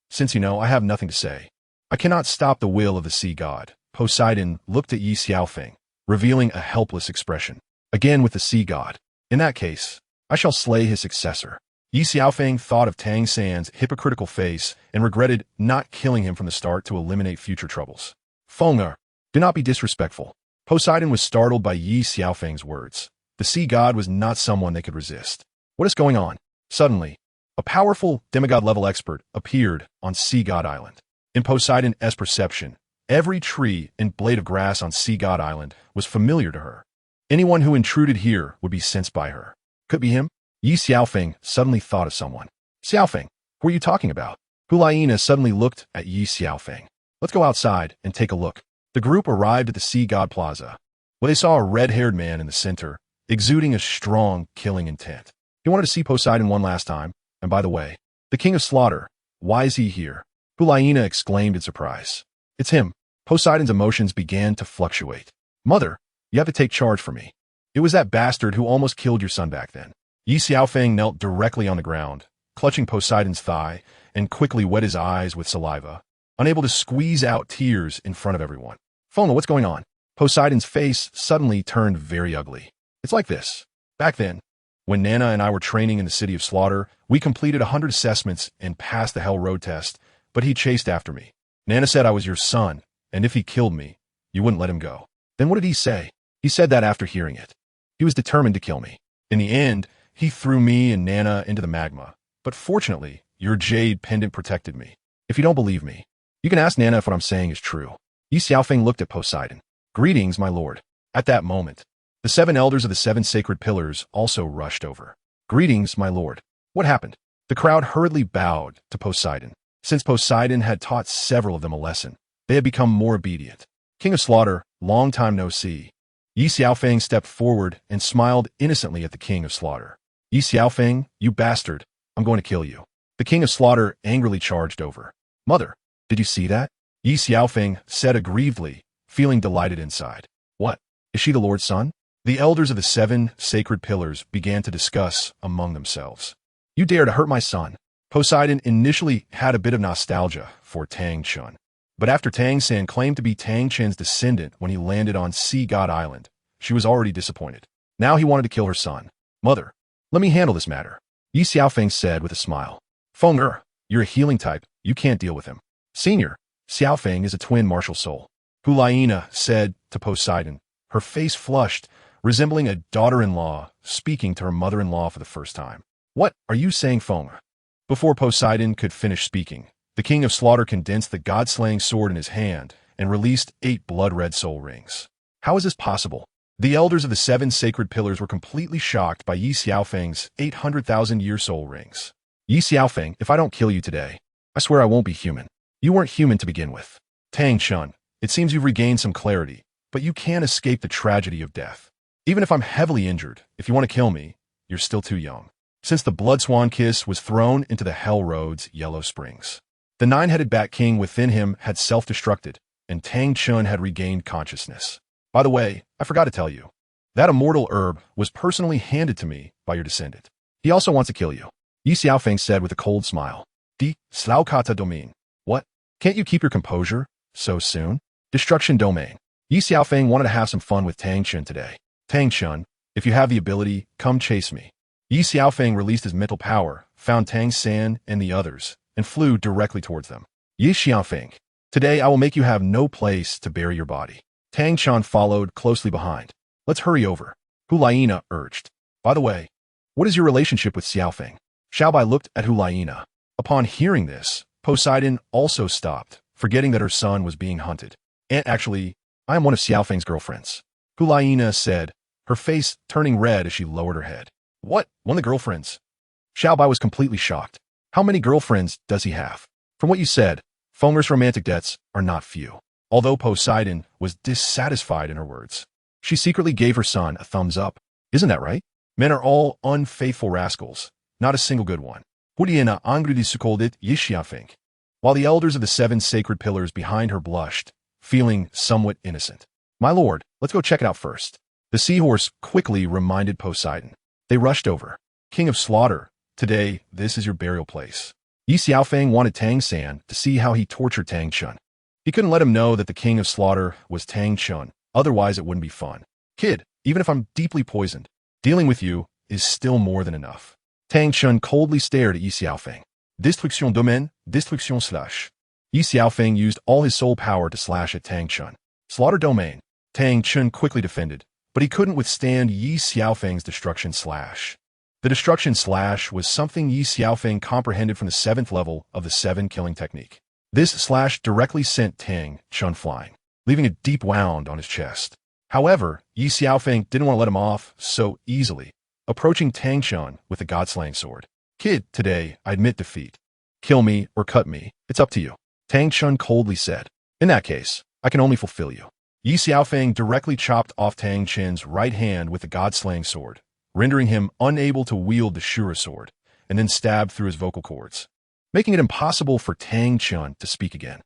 Since you know, I have nothing to say. I cannot stop the will of the Sea God. Poseidon looked at Ye Xiaofeng, revealing a helpless expression. Again with the Sea God. In that case, I shall slay his successor. Ye Xiaofeng thought of Tang San's hypocritical face and regretted not killing him from the start to eliminate future troubles. Do not be disrespectful. Poseidon was startled by Ye Xiaofeng's words. The Sea God was not someone they could resist. What is going on? Suddenly, a powerful demigod-level expert appeared on Sea God Island. In Poseidon's perception, every tree and blade of grass on Sea God Island was familiar to her. Anyone who intruded here would be sensed by her. Could be him? Ye Xiaofeng suddenly thought of someone. Xiaofeng, who are you talking about? Hulaina suddenly looked at Ye Xiaofeng. Let's go outside and take a look. The group arrived at the Sea God Plaza, where they saw a red-haired man in the center, exuding a strong killing intent. He wanted to see Poseidon one last time. And by the way, the King of Slaughter, why is he here? Hulaina exclaimed in surprise. It's him. Poseidon's emotions began to fluctuate. Mother, you have to take charge for me. It was that bastard who almost killed your son back then. Ye Xiaofeng knelt directly on the ground, clutching Poseidon's thigh, and quickly wet his eyes with saliva, unable to squeeze out tears in front of everyone. What's going on? Poseidon's face suddenly turned very ugly. It's like this. Back then, when Nana and I were training in the city of Slaughter, we completed 100 assessments and passed the Hell Road test, but he chased after me. Nana said I was your son, and if he killed me, you wouldn't let him go. Then what did he say? He said that after hearing it. He was determined to kill me. In the end, He threw me and Nana into the magma, but fortunately, your jade pendant protected me. If you don't believe me, you can ask Nana if what I'm saying is true. Ye Xiaofeng looked at Poseidon. Greetings, my lord. At that moment, the 7 elders of the 7 sacred pillars also rushed over. Greetings, my lord. What happened? The crowd hurriedly bowed to Poseidon. Since Poseidon had taught several of them a lesson, they had become more obedient. King of Slaughter, long time no see. Ye Xiaofeng stepped forward and smiled innocently at the King of Slaughter. Ye Xiaofeng, you bastard, I'm going to kill you. The King of Slaughter angrily charged over. Mother, did you see that? Ye Xiaofeng said aggrievedly, feeling delighted inside. What? Is she the Lord's son? The elders of the 7 sacred pillars began to discuss among themselves. You dare to hurt my son. Poseidon initially had a bit of nostalgia for Tang Chun. But after Tang San claimed to be Tang Chen's descendant when he landed on Sea God Island, she was already disappointed. Now he wanted to kill her son. Mother, let me handle this matter. Ye Xiaofeng said with a smile. Feng you're a healing type. You can't deal with him. Senior, Xiaofeng is a twin martial soul. Hulaina said to Poseidon, her face flushed, resembling a daughter-in-law speaking to her mother-in-law for the first time. What are you saying, Feng? Before Poseidon could finish speaking, the King of Slaughter condensed the god-slaying sword in his hand and released 8 blood-red soul rings. How is this possible? The elders of the 7 sacred pillars were completely shocked by Ye Xiaofeng's 800,000-year soul rings. Ye Xiaofeng, if I don't kill you today, I swear I won't be human. You weren't human to begin with. Tang Chun, it seems you've regained some clarity, but you can't escape the tragedy of death. Even if I'm heavily injured, if you want to kill me, you're still too young. Since the Blood Swan Kiss was thrown into the Hell Road's Yellow Springs, the 9-headed Bat King within him had self-destructed, and Tang Chun had regained consciousness. By the way, I forgot to tell you, that immortal herb was personally handed to me by your descendant. He also wants to kill you. Ye Xiaofeng said with a cold smile. Di Slaukata Domain. What? Can't you keep your composure so soon? Destruction Domain. Ye Xiaofeng wanted to have some fun with Tang Chun today. Tang Chun, if you have the ability, come chase me. Ye Xiaofeng released his mental power, found Tang San and the others, and flew directly towards them. Ye Xiaofeng, today I will make you have no place to bury your body. Tang Chun followed closely behind. Let's hurry over. Hulaina urged. By the way, what is your relationship with Xiaofeng? Xiaobai looked at Hulaina. Upon hearing this, Poseidon also stopped, forgetting that her son was being hunted. And actually, I am one of Xiaofeng's girlfriends. Hulaina said, her face turning red as she lowered her head. What? One of the girlfriends? Xiaobai was completely shocked. How many girlfriends does he have? From what you said, Feng's romantic debts are not few. Although Poseidon was dissatisfied in her words, she secretly gave her son a thumbs up. Isn't that right? Men are all unfaithful rascals, not a single good one. Hudiena angridi sukoldit Ye Xiaofeng. While the elders of the 7 sacred pillars behind her blushed, feeling somewhat innocent. My lord, let's go check it out first. The seahorse quickly reminded Poseidon. They rushed over. King of Slaughter, today, this is your burial place. Ye Xiaofeng wanted Tang San to see how he tortured Tang Chun. He couldn't let him know that the King of Slaughter was Tang Chun, otherwise it wouldn't be fun. Kid, even if I'm deeply poisoned, dealing with you is still more than enough. Tang Chun coldly stared at Ye Xiaofeng. Destruction domaine, destruction slash. Ye Xiaofeng used all his soul power to slash at Tang Chun. Slaughter domain. Tang Chun quickly defended, but he couldn't withstand Ye Xiaofeng's destruction slash. The destruction slash was something Ye Xiaofeng comprehended from the 7th level of the 7 killing technique. This slash directly sent Tang Chun flying, leaving a deep wound on his chest. However, Ye Xiaofeng didn't want to let him off so easily, approaching Tang Chun with the god-slaying sword. Kid, today, I admit defeat. Kill me or cut me, it's up to you. Tang Chun coldly said. In that case, I can only fulfill you. Ye Xiaofeng directly chopped off Tang Chen's right hand with the god-slaying sword, rendering him unable to wield the Shura sword, and then stabbed through his vocal cords, making it impossible for Tang Chun to speak again.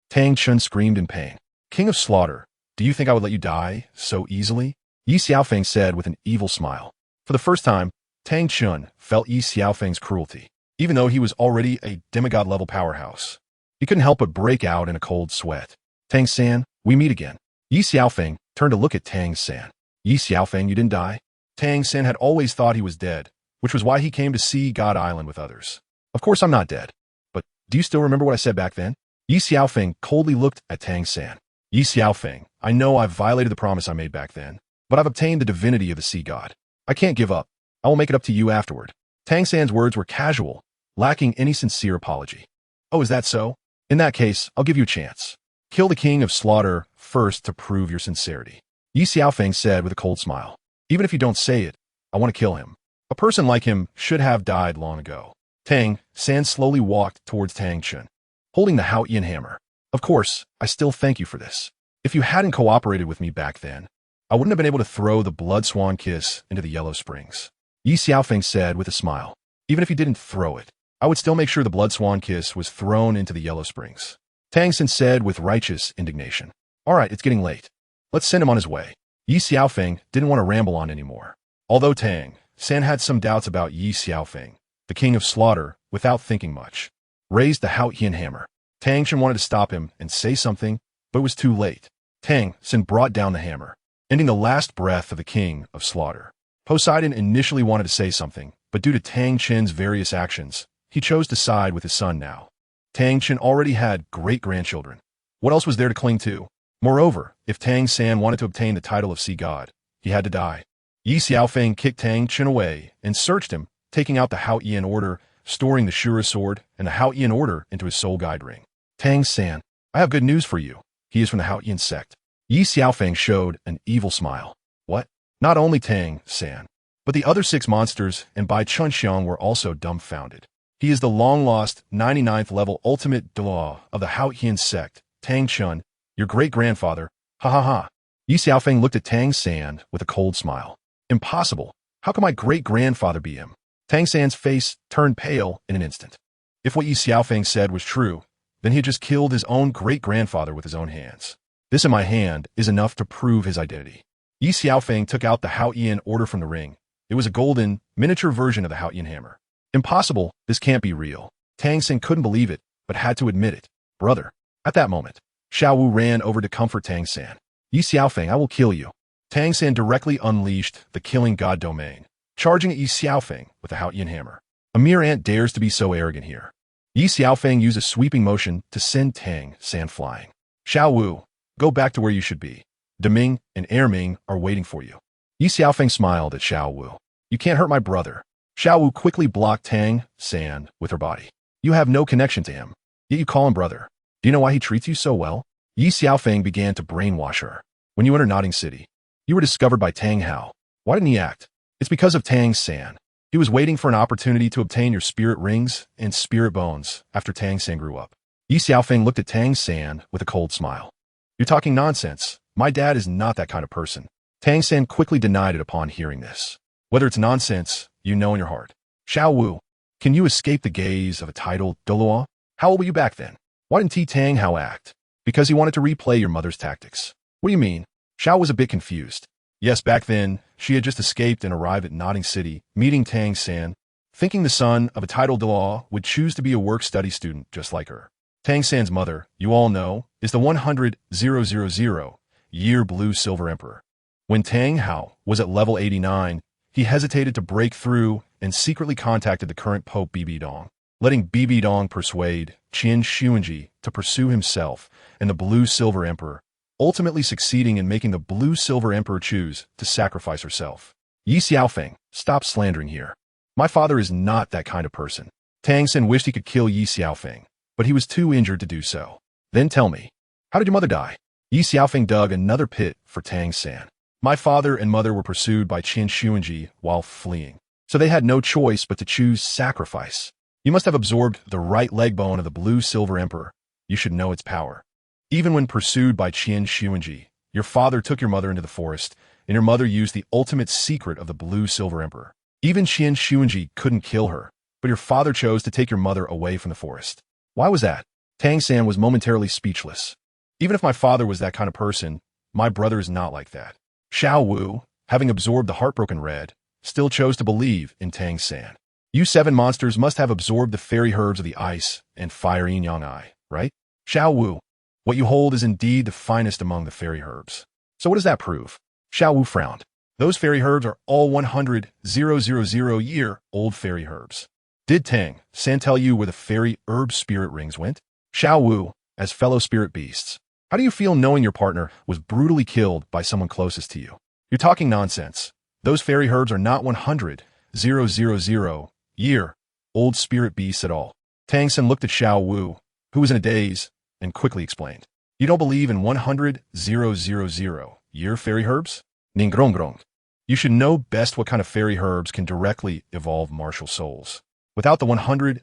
Tang Chun screamed in pain. King of Slaughter, do you think I would let you die so easily? Ye Xiaofeng said with an evil smile. For the first time, Tang Chun felt Ye Xiaofeng's cruelty, even though he was already a demigod-level powerhouse. He couldn't help but break out in a cold sweat. Tang San, we meet again. Ye Xiaofeng turned to look at Tang San. Ye Xiaofeng, you didn't die? Tang San had always thought he was dead, which was why he came to Sea God Island with others. Of course I'm not dead. But do you still remember what I said back then? Ye Xiaofeng coldly looked at Tang San. Ye Xiaofeng, I know I've violated the promise I made back then, but I've obtained the divinity of the sea god. I can't give up. I will make it up to you afterward. Tang San's words were casual, lacking any sincere apology. Oh, is that so? In that case, I'll give you a chance. Kill the king of slaughter first to prove your sincerity. Ye Xiaofeng said with a cold smile. Even if you don't say it, I want to kill him. A person like him should have died long ago. Tang San slowly walked towards Tang Chen, holding the Haotian hammer. Of course, I still thank you for this. If you hadn't cooperated with me back then, I wouldn't have been able to throw the blood swan kiss into the Yellow Springs. Ye Xiaofeng said with a smile. Even if you didn't throw it, I would still make sure the blood swan kiss was thrown into the Yellow Springs. Tang San said with righteous indignation. All right, it's getting late. Let's send him on his way. Ye Xiaofeng didn't want to ramble on anymore. Although Tang San had some doubts about Ye Xiaofeng, the king of slaughter, without thinking much, raised the Haotian hammer. Tang Chen wanted to stop him and say something, but it was too late. Tang San brought down the hammer, ending the last breath of the king of slaughter. Poseidon initially wanted to say something, but due to Tang Chen's various actions, he chose to side with his son now. Tang Chen already had great-grandchildren. What else was there to cling to? Moreover, if Tang San wanted to obtain the title of sea god, he had to die. Ye Xiaofeng kicked Tang Chen away and searched him, taking out the Haotian order, storing the Shura sword and the Haotian order into his soul guide ring. Tang San, I have good news for you. He is from the Haotian sect. Ye Xiaofeng showed an evil smile. What? Not only Tang San, but the other 6 monsters and Bai Chunxiang were also dumbfounded. He is the long-lost 99th level ultimate Douluo of the Haotian sect, Tang Chun, your great-grandfather. Ha ha ha. Ye Xiaofeng looked at Tang San with a cold smile. Impossible. How can my great-grandfather be him? Tang San's face turned pale in an instant. If what Ye Xiaofeng said was true, then he had just killed his own great-grandfather with his own hands. This in my hand is enough to prove his identity. Ye Xiaofeng took out the Haotian order from the ring. It was a golden, miniature version of the Haotian hammer. Impossible, this can't be real. Tang San couldn't believe it, but had to admit it. Brother. At that moment, Xiao Wu ran over to comfort Tang San. Ye Xiaofeng, I will kill you. Tang San directly unleashed the killing god domain, charging at Ye Xiaofeng with the Haotian hammer. A mere ant dares to be so arrogant here. Ye Xiaofeng used a sweeping motion to send Tang San flying. Xiao Wu, go back to where you should be. Deming and Erming are waiting for you. Ye Xiaofeng smiled at Xiao Wu. You can't hurt my brother. Xiao Wu quickly blocked Tang San with her body. You have no connection to him, yet you call him brother. Do you know why he treats you so well? Ye Xiaofeng began to brainwash her. When you entered Nodding City, you were discovered by Tang Hao. Why didn't he act? It's because of Tang San. He was waiting for an opportunity to obtain your spirit rings and spirit bones after Tang San grew up. Ye Xiaofeng looked at Tang San with a cold smile. You're talking nonsense. My dad is not that kind of person. Tang San quickly denied it upon hearing this. Whether it's nonsense, you know in your heart. Xiao Wu, can you escape the gaze of a titled Douluo? How old were you back then? Why didn't Tang Hao act? Because he wanted to replay your mother's tactics. What do you mean? Xiao was a bit confused. Yes, back then, she had just escaped and arrived at Nodding City, meeting Tang San, thinking the son of a titled Douluo would choose to be a work-study student just like her. Tang San's mother, you all know, is the 100,000 year blue-silver emperor. When Tang Hao was at level 89, he hesitated to break through and secretly contacted the current Pope Bibidong, letting Bibidong persuade Qin Xuanji to pursue himself and the blue-silver emperor, ultimately succeeding in making the blue-silver emperor choose to sacrifice herself. Ye Xiaofeng, stop slandering here. My father is not that kind of person. Tang San wished he could kill Ye Xiaofeng, but he was too injured to do so. Then tell me, how did your mother die? Ye Xiaofeng dug another pit for Tang San. My father and mother were pursued by Qin Xuanji while fleeing, so they had no choice but to choose sacrifice. You must have absorbed the right leg bone of the blue-silver emperor. You should know its power. Even when pursued by Qin Xuanji, your father took your mother into the forest, and your mother used the ultimate secret of the blue-silver emperor. Even Qin Xuanji couldn't kill her, but your father chose to take your mother away from the forest. Why was that? Tang San was momentarily speechless. Even if my father was that kind of person, my brother is not like that. Xiao Wu, having absorbed the heartbroken red, still chose to believe in Tang San. You 7 monsters must have absorbed the fairy herbs of the ice and fire yin yang eye, right? Xiao Wu, what you hold is indeed the finest among the fairy herbs. So what does that prove? Xiao Wu frowned. Those fairy herbs are all 100,000 year old fairy herbs. Did Tang San tell you where the fairy herb spirit rings went? Xiao Wu, as fellow spirit beasts, how do you feel knowing your partner was brutally killed by someone closest to you? You're talking nonsense. Those fairy herbs are not 100,000 100,000 year old spirit beasts at all. Tangsen looked at Xiao Wu, who was in a daze, and quickly explained. You don't believe in 100,000 year fairy herbs? Ningrongrong. You should know best what kind of fairy herbs can directly evolve martial souls. Without the 100,000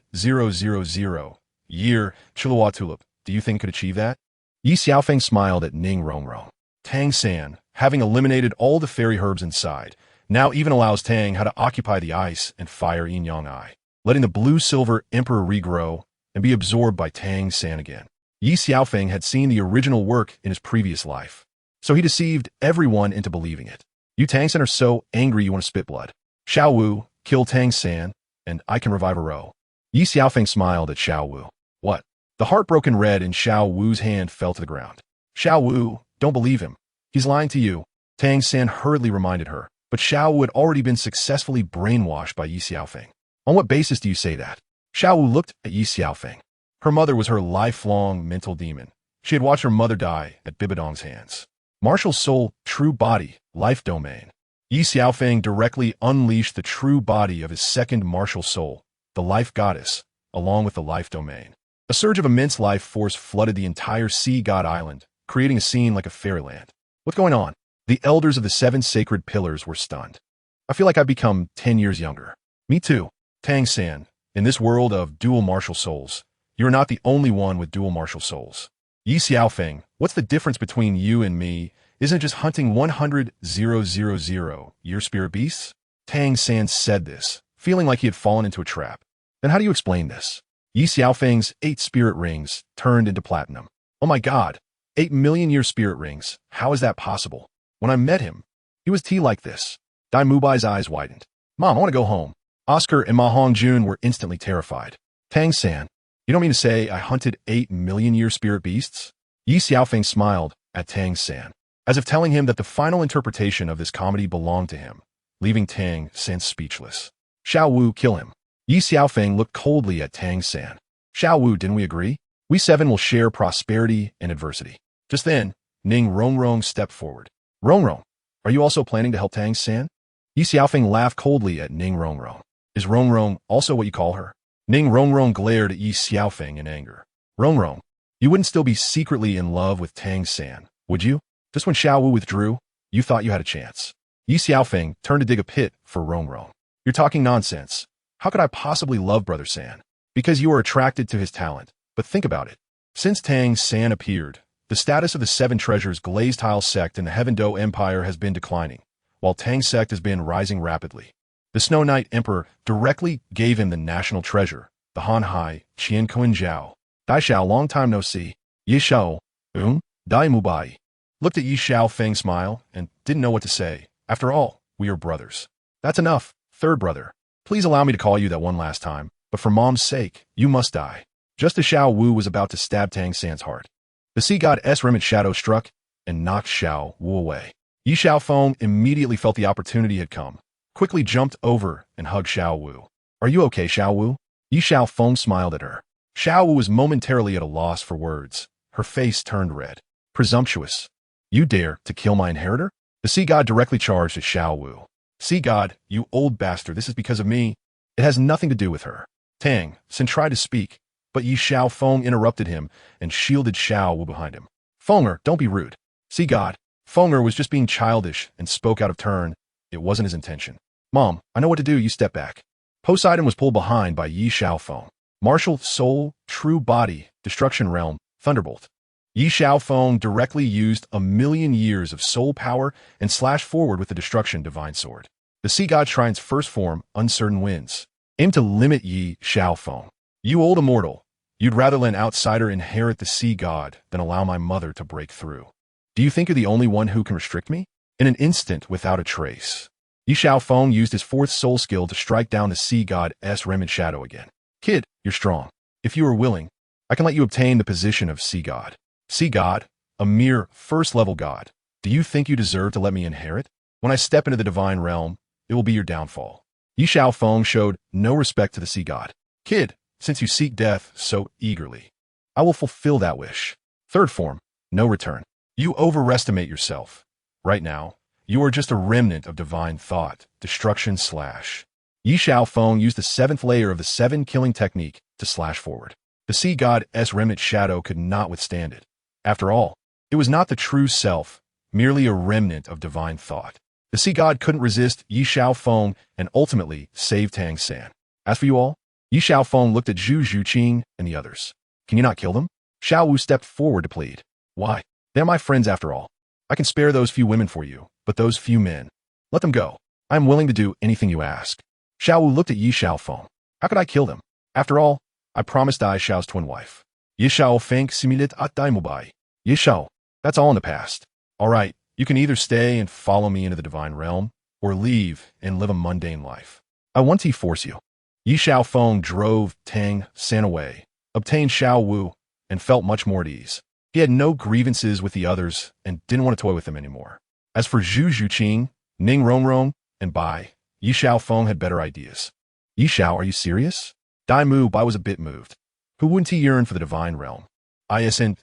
year Chilua tulip, do you think it could achieve that? Ye Xiaofeng smiled at Ning Rongrong. Tang San, having eliminated all the fairy herbs inside, now even allows Tang how to occupy the ice and fire Yin Yang Eye, letting the blue-silver emperor regrow and be absorbed by Tang San again. Ye Xiaofeng had seen the original work in his previous life, so he deceived everyone into believing it. You Tang San are so angry you want to spit blood. Xiao Wu, kill Tang San, and I can revive a row. Ye Xiaofeng smiled at Xiao Wu. What? The heartbroken red in Xiao Wu's hand fell to the ground. Xiao Wu, don't believe him. He's lying to you. Tang San hurriedly reminded her, but Xiao Wu had already been successfully brainwashed by Ye Xiaofeng. On what basis do you say that? Xiao Wu looked at Ye Xiaofeng. Her mother was her lifelong mental demon. She had watched her mother die at Bibidong's hands. Martial soul, true body, life domain. Ye Xiaofeng directly unleashed the true body of his second martial soul, the life goddess, along with the life domain. A surge of immense life force flooded the entire sea god island, creating a scene like a fairyland. What's going on? The elders of the 7 sacred pillars were stunned. I feel like I've become 10 years younger. Me too. Tang San, in this world of dual martial souls, you're not the only one with dual martial souls. Ye Xiaofeng, what's the difference between you and me? Isn't it just hunting 100,000 year spirit beasts? Tang San said this, feeling like he had fallen into a trap. Then how do you explain this? Ye Xiaofeng's 8 spirit rings turned into platinum. Oh my god, 8 million year spirit rings. How is that possible? When I met him, he was tea like this. Dai Mubai's eyes widened. Mom, I want to go home. Oscar and Ma Hongjun were instantly terrified. Tang San, you don't mean to say I hunted 8 million year spirit beasts? Ye Xiaofeng smiled at Tang San, as if telling him that the final interpretation of this comedy belonged to him, leaving Tang San speechless. Xiao Wu, kill him. Ye Xiaofeng looked coldly at Tang San. Xiao Wu, didn't we agree? We 7 will share prosperity and adversity. Just then, Ning Rongrong stepped forward. Rongrong, are you also planning to help Tang San? Ye Xiaofeng laughed coldly at Ning Rongrong. Is Rongrong also what you call her? Ning Rongrong glared at Ye Xiaofeng in anger. Rongrong, you wouldn't still be secretly in love with Tang San, would you? Just when Xiao Wu withdrew, you thought you had a chance. Ye Xiaofeng turned to dig a pit for Rongrong. You're talking nonsense. How could I possibly love Brother San? Because you are attracted to his talent. But think about it. Since Tang San appeared, the status of the 7 treasures Glazed Tile sect in the Heaven Do Empire has been declining, while Tang sect has been rising rapidly. The Snow Knight Emperor directly gave him the national treasure, the Han Hai Qian Kuan Zhao. Dai Xiao, long time no see. Ye Xiao, Dai Mubai. Looked at Ye Xiaofeng smile and didn't know what to say. After all, we are brothers. That's enough, third brother. Please allow me to call you that one last time, but for Mom's sake, you must die. Just as Xiao Wu was about to stab Tang San's heart, the sea god remnant shadow struck and knocked Xiao Wu away. Ye Xiaofeng immediately felt the opportunity had come, quickly jumped over and hugged Xiao Wu. Are you okay, Xiao Wu? Ye Xiaofeng smiled at her. Xiao Wu was momentarily at a loss for words. Her face turned red. Presumptuous. You dare to kill my inheritor? The sea god directly charged at Xiao Wu. Sea god, you old bastard, this is because of me. It has nothing to do with her. Tang San tried to speak, but Ye Xiaofeng interrupted him and shielded Xiao Wu behind him. Fenger, don't be rude. Sea god, Fenger was just being childish and spoke out of turn. It wasn't his intention. Mom, I know what to do, you step back. Poseidon was pulled behind by Ye Xiaofeng. Martial soul, true body, destruction realm, thunderbolt. Ye Xiaofeng directly used 1,000,000 years of soul power and slashed forward with the destruction divine sword. The sea god shrine's first form, uncertain winds, aimed to limit Ye Xiaofeng. You old immortal, you'd rather let an outsider inherit the sea god than allow my mother to break through. Do you think you're the only one who can restrict me? In an instant, without a trace, Ye Xiaofeng used his 4th soul skill to strike down the sea god's remnant shadow again. Kid, you're strong. If you are willing, I can let you obtain the position of sea god. Sea god, a mere 1st-level god. Do you think you deserve to let me inherit? When I step into the divine realm, it will be your downfall. Ye Xiaofeng showed no respect to the sea god. Kid, since you seek death so eagerly, I will fulfill that wish. 3rd form, no return. You overestimate yourself. Right now, you are just a remnant of divine thought, destruction / Ye Xiaofeng used the 7th layer of the 7 killing technique to slash forward. The sea god's remnant shadow could not withstand it. After all, it was not the true self, merely a remnant of divine thought. The sea god couldn't resist Ye Xiaofeng and ultimately saved Tang San. As for you all, Ye Xiaofeng looked at Zhu Zhuqing and the others. Can you not kill them? Xiao Wu stepped forward to plead. Why? They're my friends after all. I can spare those few women for you, but those few men. Let them go. I am willing to do anything you ask. Xiao Wu looked at Ye Xiaofeng. How could I kill them? After all, I promised Dai Xiao's twin wife. Ye Xiaofeng similit at Dai Mubai. Ye Xiao, that's all in the past. All right, you can either stay and follow me into the divine realm, or leave and live a mundane life. I want to force you. Ye Xiaofeng drove Tang San away, obtained Xiao Wu, and felt much more at ease. He had no grievances with the others and didn't want to toy with them anymore. As for Zhu Zhuqing, Ning Rongrong, and Bai, Ye Xiaofeng had better ideas. Ye Xiao, are you serious? Dai Mu Bai was a bit moved. Who wouldn't he yearn for the divine realm? Isn't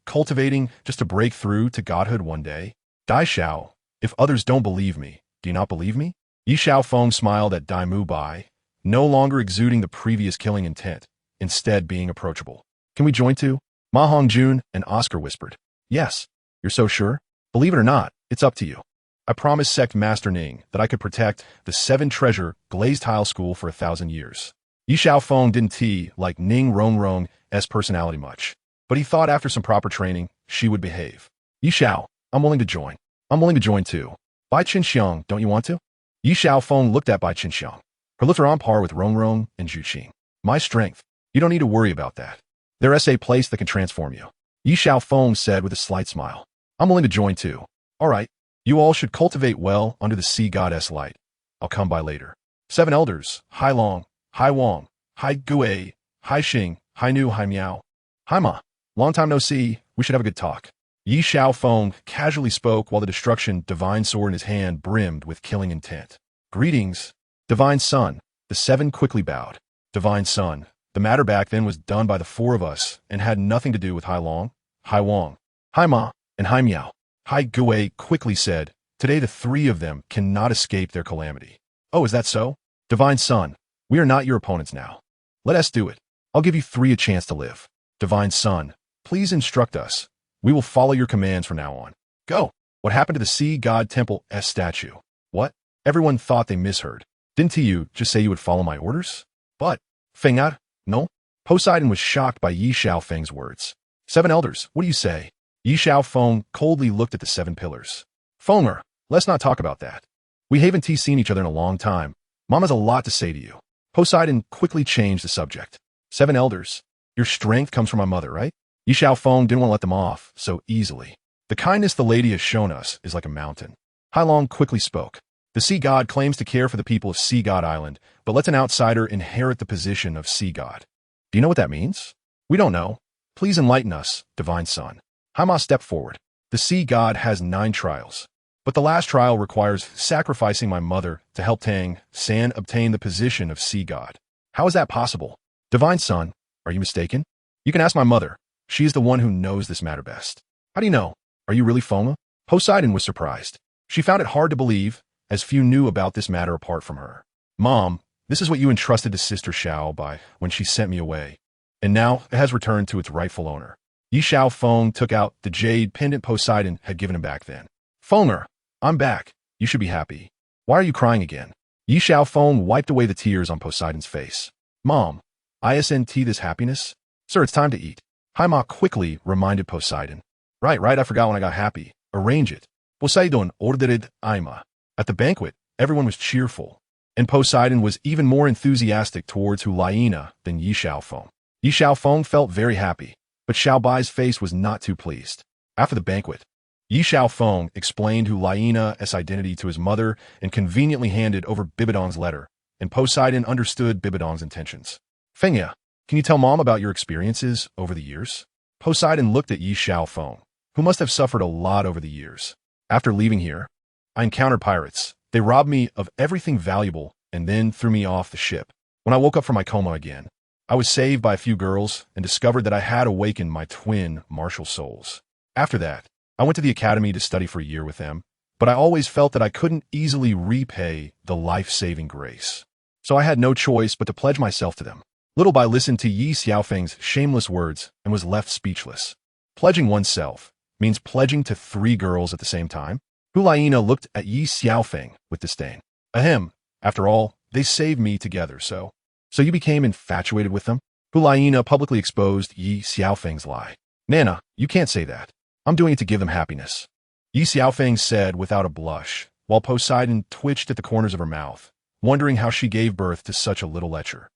cultivating just to break through to godhood one day? Dai Xiao, if others don't believe me, do you not believe me? Ye Xiaofeng smiled at Dai Mu Bai, no longer exuding the previous killing intent, instead being approachable. Can we join too? Ma Hongjun and Oscar whispered. Yes. You're so sure? Believe it or not, it's up to you. I promised Sect Master Ning that I could protect the 7-treasure glazed tile school for 1,000 years. Ye Xiaofeng didn't like Ning Rongrong's personality much, but he thought after some proper training, she would behave. Ye Xiao, I'm willing to join. I'm willing to join too. Bai Chenxiang, don't you want to? Ye Xiaofeng looked at Bai Chenxiang. Her lips are on par with Rongrong and Zhuqing. My strength. You don't need to worry about that. There's a place that can transform you. Ye Xiaofeng said with a slight smile. I'm willing to join too. All right. You all should cultivate well under the sea goddess light. I'll come by later. 7 elders, Hai Long, Hai Wang, Hai Gui, Hai Xing, Hai Nu, Hai Miao. Hai Ma, long time no see, we should have a good talk. Ye Xiaofeng casually spoke while the destruction divine sword in his hand brimmed with killing intent. Greetings, divine son. The 7 quickly bowed. Divine son, the matter back then was done by the 4 of us and had nothing to do with Hai Long, Hai Wang, Hai Ma, and Hai Miao. Hai Gui quickly said, today the 3 of them cannot escape their calamity. Oh, is that so? Divine son, we are not your opponents now. Let us do it. I'll give you 3 a chance to live. Divine son, please instruct us. We will follow your commands from now on. Go. What happened to the sea god temple's statue? What? Everyone thought they misheard. Didn't you just say you would follow my orders? But, Feng'at, no? Poseidon was shocked by Ye Xiaofeng's words. 7 elders, what do you say? Ye Xiaofeng coldly looked at the 7 pillars. Fenger, let's not talk about that. We haven't seen each other in a long time. Mom has a lot to say to you. Poseidon quickly changed the subject. 7 elders, your strength comes from my mother, right? Ye Xiaofeng didn't want to let them off so easily. The kindness the lady has shown us is like a mountain. Hai Long quickly spoke. The sea god claims to care for the people of Sea God Island, but lets an outsider inherit the position of sea god. Do you know what that means? We don't know. Please enlighten us, divine son. Haima stepped forward. The sea god has 9 trials, but the last trial requires sacrificing my mother to help Tang San obtain the position of sea god. How is that possible? Divine son, are you mistaken? You can ask my mother. She is the one who knows this matter best. How do you know? Are you really Foma? Poseidon was surprised. She found it hard to believe, as few knew about this matter apart from her. Mom, this is what you entrusted to Sister Xiao by when she sent me away, and now it has returned to its rightful owner. Ye Xiaofeng took out the jade pendant Poseidon had given him back then. Fenger, I'm back. You should be happy. Why are you crying again? Ye Xiaofeng wiped away the tears on Poseidon's face. Mom, isn't this happiness? Sir, it's time to eat. Haima quickly reminded Poseidon. Right, I forgot when I got happy. Arrange it. Poseidon ordered Aima. At the banquet, everyone was cheerful, and Poseidon was even more enthusiastic towards Hulaina than Ye Xiaofeng. Ye Xiaofeng felt very happy, but Xiao Bai's face was not too pleased. After the banquet, Ye Xiaofeng explained Hulaina's identity to his mother and conveniently handed over Bibidong's letter, and Poseidon understood Bibidong's intentions. Fengya, can you tell Mom about your experiences over the years? Poseidon looked at Ye Xiaofeng, who must have suffered a lot over the years. After leaving here, I encountered pirates. They robbed me of everything valuable and then threw me off the ship. When I woke up from my coma again, I was saved by a few girls and discovered that I had awakened my twin martial souls. After that, I went to the academy to study for a year with them, but I always felt that I couldn't easily repay the life-saving grace. so I had no choice but to pledge myself to them. Little Bai listened to Ye Xiaofeng's shameless words and was left speechless. Pledging oneself means pledging to 3 girls at the same time? Hulayina looked at Ye Xiaofeng with disdain. Ahem, after all, they saved me together, so you became infatuated with them? Hulayina publicly exposed Ye Xiaofeng's lie. Nana, you can't say that. I'm doing it to give them happiness. Ye Xiaofeng said without a blush, while Poseidon twitched at the corners of her mouth, wondering how she gave birth to such a little lecher.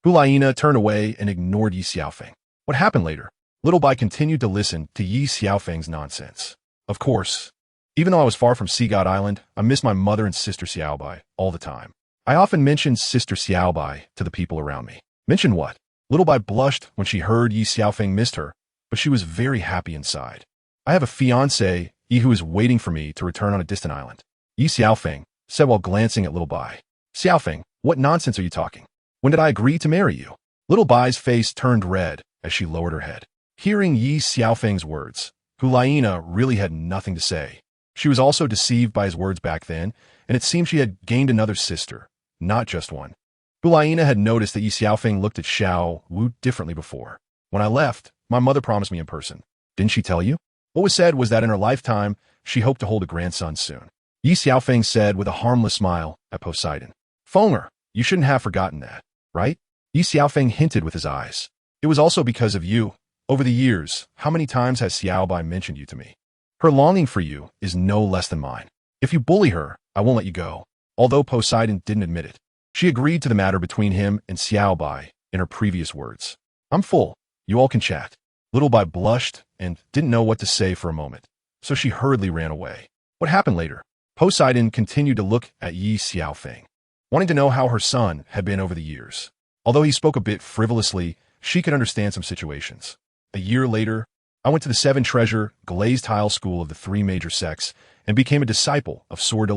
Hulayina turned away and ignored Ye Xiaofeng. What happened later? Little Bai continued to listen to Ye Xiaofeng's nonsense. Of course, even though I was far from Sea God Island, I missed my mother and sister Xiaobai all the time. I often mentioned Sister Xiaobai to the people around me. Mention what? Little Bai blushed when she heard Ye Xiaofeng missed her, but she was very happy inside. I have a fiancé, Ye, who is waiting for me to return on a distant island. Ye Xiaofeng said while glancing at Little Bai. Xiaofeng, what nonsense are you talking? When did I agree to marry you? Little Bai's face turned red as she lowered her head. Hearing Ye Xiaofeng's words, Hulayina really had nothing to say. She was also deceived by his words back then, and it seemed she had gained another sister, not just one. Hulayina had noticed that Ye Xiaofeng looked at Xiao Wu differently before. When I left, my mother promised me in person. Didn't she tell you? What was said was that in her lifetime, she hoped to hold a grandson soon. Ye Xiaofeng said with a harmless smile at Poseidon. Fenger, you shouldn't have forgotten that, right? Ye Xiaofeng hinted with his eyes. It was also because of you. Over the years, how many times has Xiaobai mentioned you to me? Her longing for you is no less than mine. If you bully her, I won't let you go. Although Poseidon didn't admit it, she agreed to the matter between him and Xiaobai in her previous words. I'm full. You all can chat. Little Bai blushed and didn't know what to say for a moment, so she hurriedly ran away. What happened later? Poseidon continued to look at Ye Xiaofeng, wanting to know how her son had been over the years. Although he spoke a bit frivolously, she could understand some situations. A year later, I went to the 7-treasure glazed tile school of the 3 major sects and became a disciple of Sword.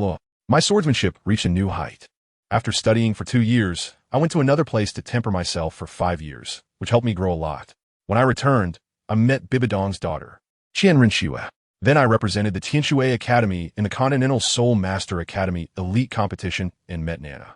My swordsmanship reached a new height. After studying for 2 years, I went to another place to temper myself for 5 years, which helped me grow a lot. When I returned, I met Bibidong's daughter, Qianren. Then I represented the Tianji Academy in the Continental Soul Master Academy Elite Competition and met Nana.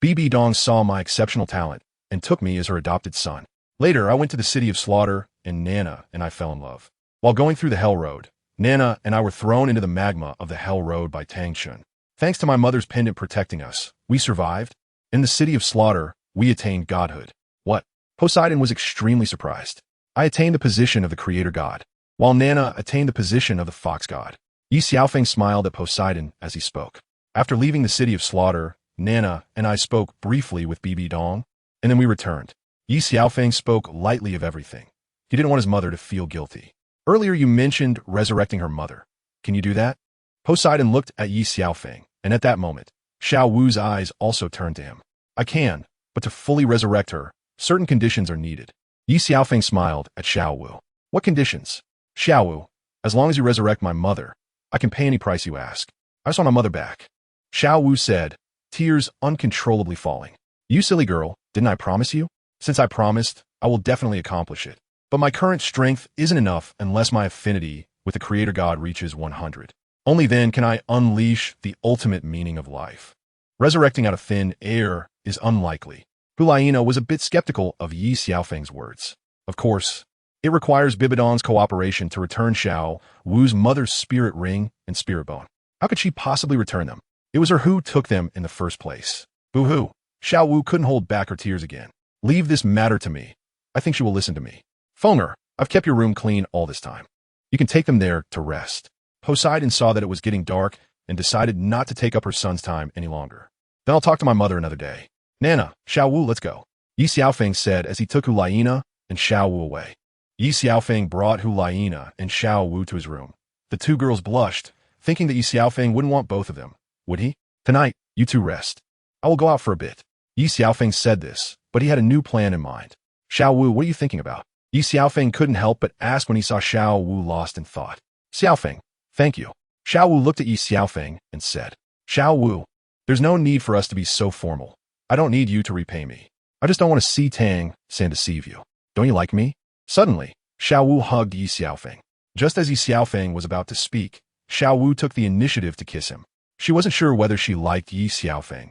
Bibidong saw my exceptional talent and took me as her adopted son. Later, I went to the City of Slaughter, and Nana and I fell in love. While going through the Hell Road, Nana and I were thrown into the magma of the Hell Road by Tangxun. Thanks to my mother's pendant protecting us, we survived. In the City of Slaughter, we attained godhood. What? Poseidon was extremely surprised. I attained the position of the creator god, while Nana attained the position of the fox god. Ye Xiaofeng smiled at Poseidon as he spoke. After leaving the City of Slaughter, Nana and I spoke briefly with Bibidong, and then we returned. Ye Xiaofeng spoke lightly of everything. He didn't want his mother to feel guilty. Earlier you mentioned resurrecting her mother. Can you do that? Poseidon looked at Ye Xiaofeng, and at that moment, Xiao Wu's eyes also turned to him. I can, but to fully resurrect her, certain conditions are needed. Ye Xiaofeng smiled at Xiao Wu. What conditions? Xiao Wu, as long as you resurrect my mother, I can pay any price you ask. I just want my mother back. Xiao Wu said, tears uncontrollably falling. You silly girl, didn't I promise you? Since I promised, I will definitely accomplish it. But my current strength isn't enough unless my affinity with the Creator God reaches 100. Only then can I unleash the ultimate meaning of life. Resurrecting out of thin air is unlikely. Hulayina was a bit skeptical of Ye Xiaofeng's words. Of course, it requires Bibidong's cooperation to return Xiao Wu's mother's spirit ring and spirit bone. How could she possibly return them? It was her who took them in the first place. Boo-hoo. Xiao Wu couldn't hold back her tears again. Leave this matter to me. I think she will listen to me. Fenger, I've kept your room clean all this time. You can take them there to rest. Poseidon saw that it was getting dark and decided not to take up her son's time any longer. Then I'll talk to my mother another day. Nana, Xiao Wu, let's go. Ye Xiaofeng said as he took Hulayina and Xiao Wu away. Ye Xiaofeng brought Hulayina and Xiao Wu to his room. The 2 girls blushed, thinking that Ye Xiaofeng wouldn't want both of them. Would he? Tonight, you 2 rest. I will go out for a bit. Ye Xiaofeng said this, but he had a new plan in mind. Xiao Wu, what are you thinking about? Ye Xiaofeng couldn't help but ask when he saw Xiao Wu lost in thought. Xiaofeng, thank you. Xiao Wu looked at Ye Xiaofeng and said, Xiao Wu, there's no need for us to be so formal. I don't need you to repay me. I just don't want to see Tang San deceive you. Don't you like me? Suddenly, Xiao Wu hugged Ye Xiaofeng. Just as Ye Xiaofeng was about to speak, Xiao Wu took the initiative to kiss him. She wasn't sure whether she liked Ye Xiaofeng.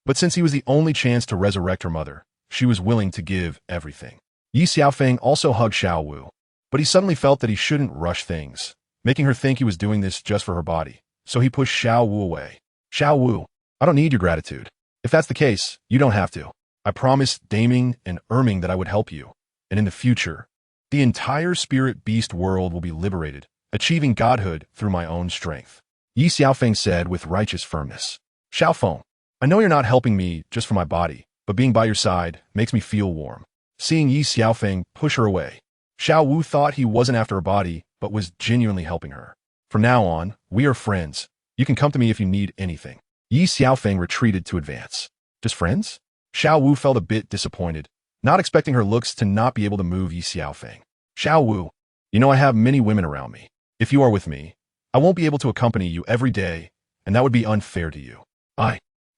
But since he was the only chance to resurrect her mother, she was willing to give everything. Ye Xiaofeng also hugged Xiao Wu, but he suddenly felt that he shouldn't rush things, making her think he was doing this just for her body, so he pushed Xiao Wu away. Xiao Wu, I don't need your gratitude. If that's the case, you don't have to. I promised Daming and Erming that I would help you, and in the future, the entire spirit beast world will be liberated, achieving godhood through my own strength. Ye Xiaofeng said with righteous firmness. Xiaofeng, I know you're not helping me just for my body, but being by your side makes me feel warm. Seeing Ye Xiaofeng push her away, Xiao Wu thought he wasn't after her body, but was genuinely helping her. From now on, we are friends. You can come to me if you need anything. Ye Xiaofeng retreated to advance. Just friends? Xiao Wu felt a bit disappointed, not expecting her looks to not be able to move Ye Xiaofeng. Xiao Wu, you know I have many women around me. If you are with me, I won't be able to accompany you every day, and that would be unfair to you.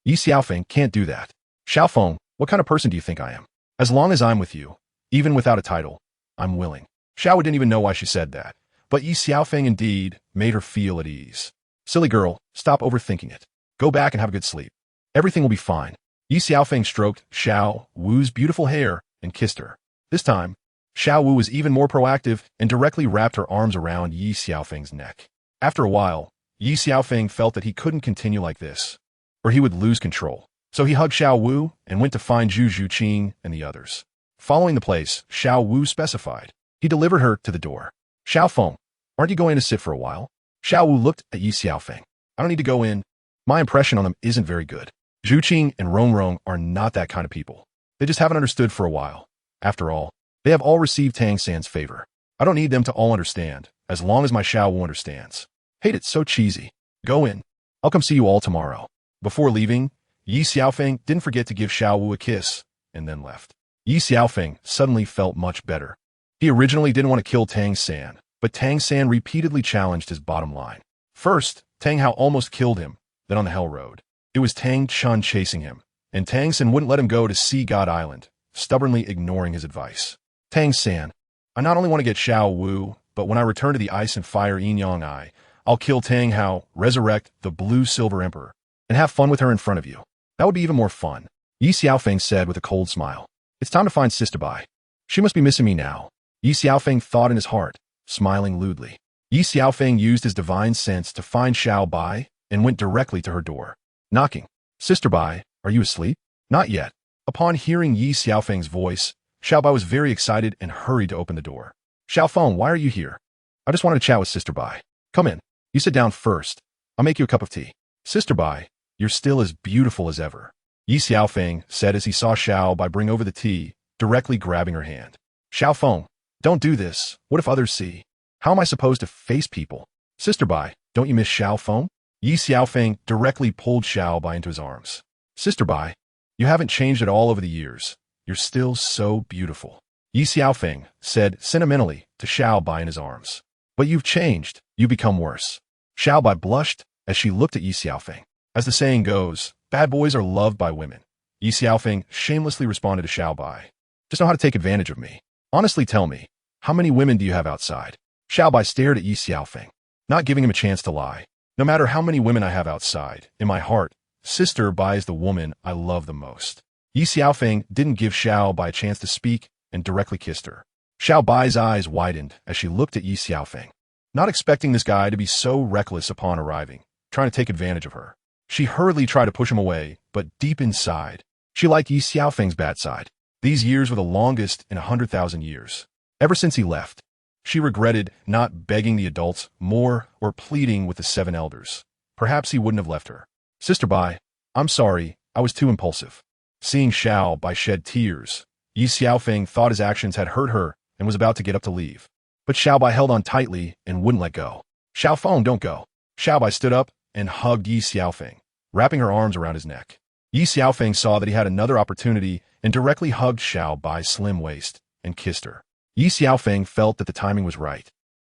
Ye Xiaofeng can't do that. Xiaofeng, what kind of person do you think I am? As long as I'm with you, even without a title, I'm willing. Xiao Wu didn't even know why she said that, but Ye Xiaofeng indeed made her feel at ease. Silly girl, stop overthinking it. Go back and have a good sleep. Everything will be fine. Ye Xiaofeng stroked Xiao Wu's beautiful hair and kissed her. This time, Xiao Wu was even more proactive and directly wrapped her arms around Ye Xiaofeng's neck. After a while, Ye Xiaofeng felt that he couldn't continue like this, or he would lose control. So he hugged Xiao Wu and went to find Zhu Zhuqing and the others. Following the place, Xiao Wu specified. He delivered her to the door. Xiaofeng, aren't you going to sit for a while? Xiao Wu looked at Ye Xiaofeng. I don't need to go in. My impression on them isn't very good. Zhuqing and Rongrong are not that kind of people. They just haven't understood for a while. After all, they have all received Tang San's favor. I don't need them to all understand, as long as my Xiao Wu understands. Hate it, so cheesy. Go in. I'll come see you all tomorrow. Before leaving, Ye Xiaofeng didn't forget to give Xiao Wu a kiss, and then left. Ye Xiaofeng suddenly felt much better. He originally didn't want to kill Tang San, but Tang San repeatedly challenged his bottom line. First, Tang Hao almost killed him, then on the Hell Road. It was Tang Chun chasing him, and Tang San wouldn't let him go to Sea God Island, stubbornly ignoring his advice. Tang San, I not only want to get Xiao Wu, but when I return to the Ice and Fire Yin Yang Eye, I'll kill Tang Hao, resurrect the Blue Silver Emperor, and have fun with her in front of you. That would be even more fun. Ye Xiaofeng said with a cold smile. It's time to find Sister Bai. She must be missing me now. Ye Xiaofeng thought in his heart, smiling lewdly. Ye Xiaofeng used his divine sense to find Xiao Bai and went directly to her door. Knocking. Sister Bai, are you asleep? Not yet. Upon hearing Ye Xiaofeng's voice, Xiao Bai was very excited and hurried to open the door. Xiaofeng, why are you here? I just wanted to chat with Sister Bai. Come in. You sit down first. I'll make you a cup of tea. Sister Bai, you're still as beautiful as ever. Ye Xiaofeng said as he saw Xiao Bai bring over the tea, directly grabbing her hand. Xiaofeng, don't do this. What if others see? How am I supposed to face people? Sister Bai, don't you miss Xiaofeng? Ye Xiaofeng directly pulled Xiao Bai into his arms. Sister Bai, you haven't changed at all over the years. You're still so beautiful. Ye Xiaofeng said sentimentally to Xiao Bai in his arms. But you've changed. You've become worse. Xiao Bai blushed as she looked at Ye Xiaofeng. As the saying goes, bad boys are loved by women. Ye Xiaofeng shamelessly responded to Xiao Bai. Just know how to take advantage of me. Honestly tell me, how many women do you have outside? Xiao Bai stared at Ye Xiaofeng, not giving him a chance to lie. No matter how many women I have outside, in my heart, Sister Bai is the woman I love the most. Ye Xiaofeng didn't give Xiao Bai a chance to speak and directly kissed her. Xiao Bai's eyes widened as she looked at Ye Xiaofeng, not expecting this guy to be so reckless upon arriving, trying to take advantage of her. She hurriedly tried to push him away, but deep inside, she liked Ye Xiaofeng's bad side. These years were the longest in 100,000 years. Ever since he left, she regretted not begging the adults more or pleading with the 7 elders. Perhaps he wouldn't have left her. Sister Bai, I'm sorry, I was too impulsive. Seeing Xiao Bai shed tears, Ye Xiaofeng thought his actions had hurt her and was about to get up to leave. But Xiao Bai held on tightly and wouldn't let go. Xiaofeng, don't go. Xiao Bai stood up and hugged Ye Xiaofeng, wrapping her arms around his neck. Ye Xiaofeng saw that he had another opportunity and directly hugged Xiao Bai's slim waist and kissed her. Ye Xiaofeng felt that the timing was right,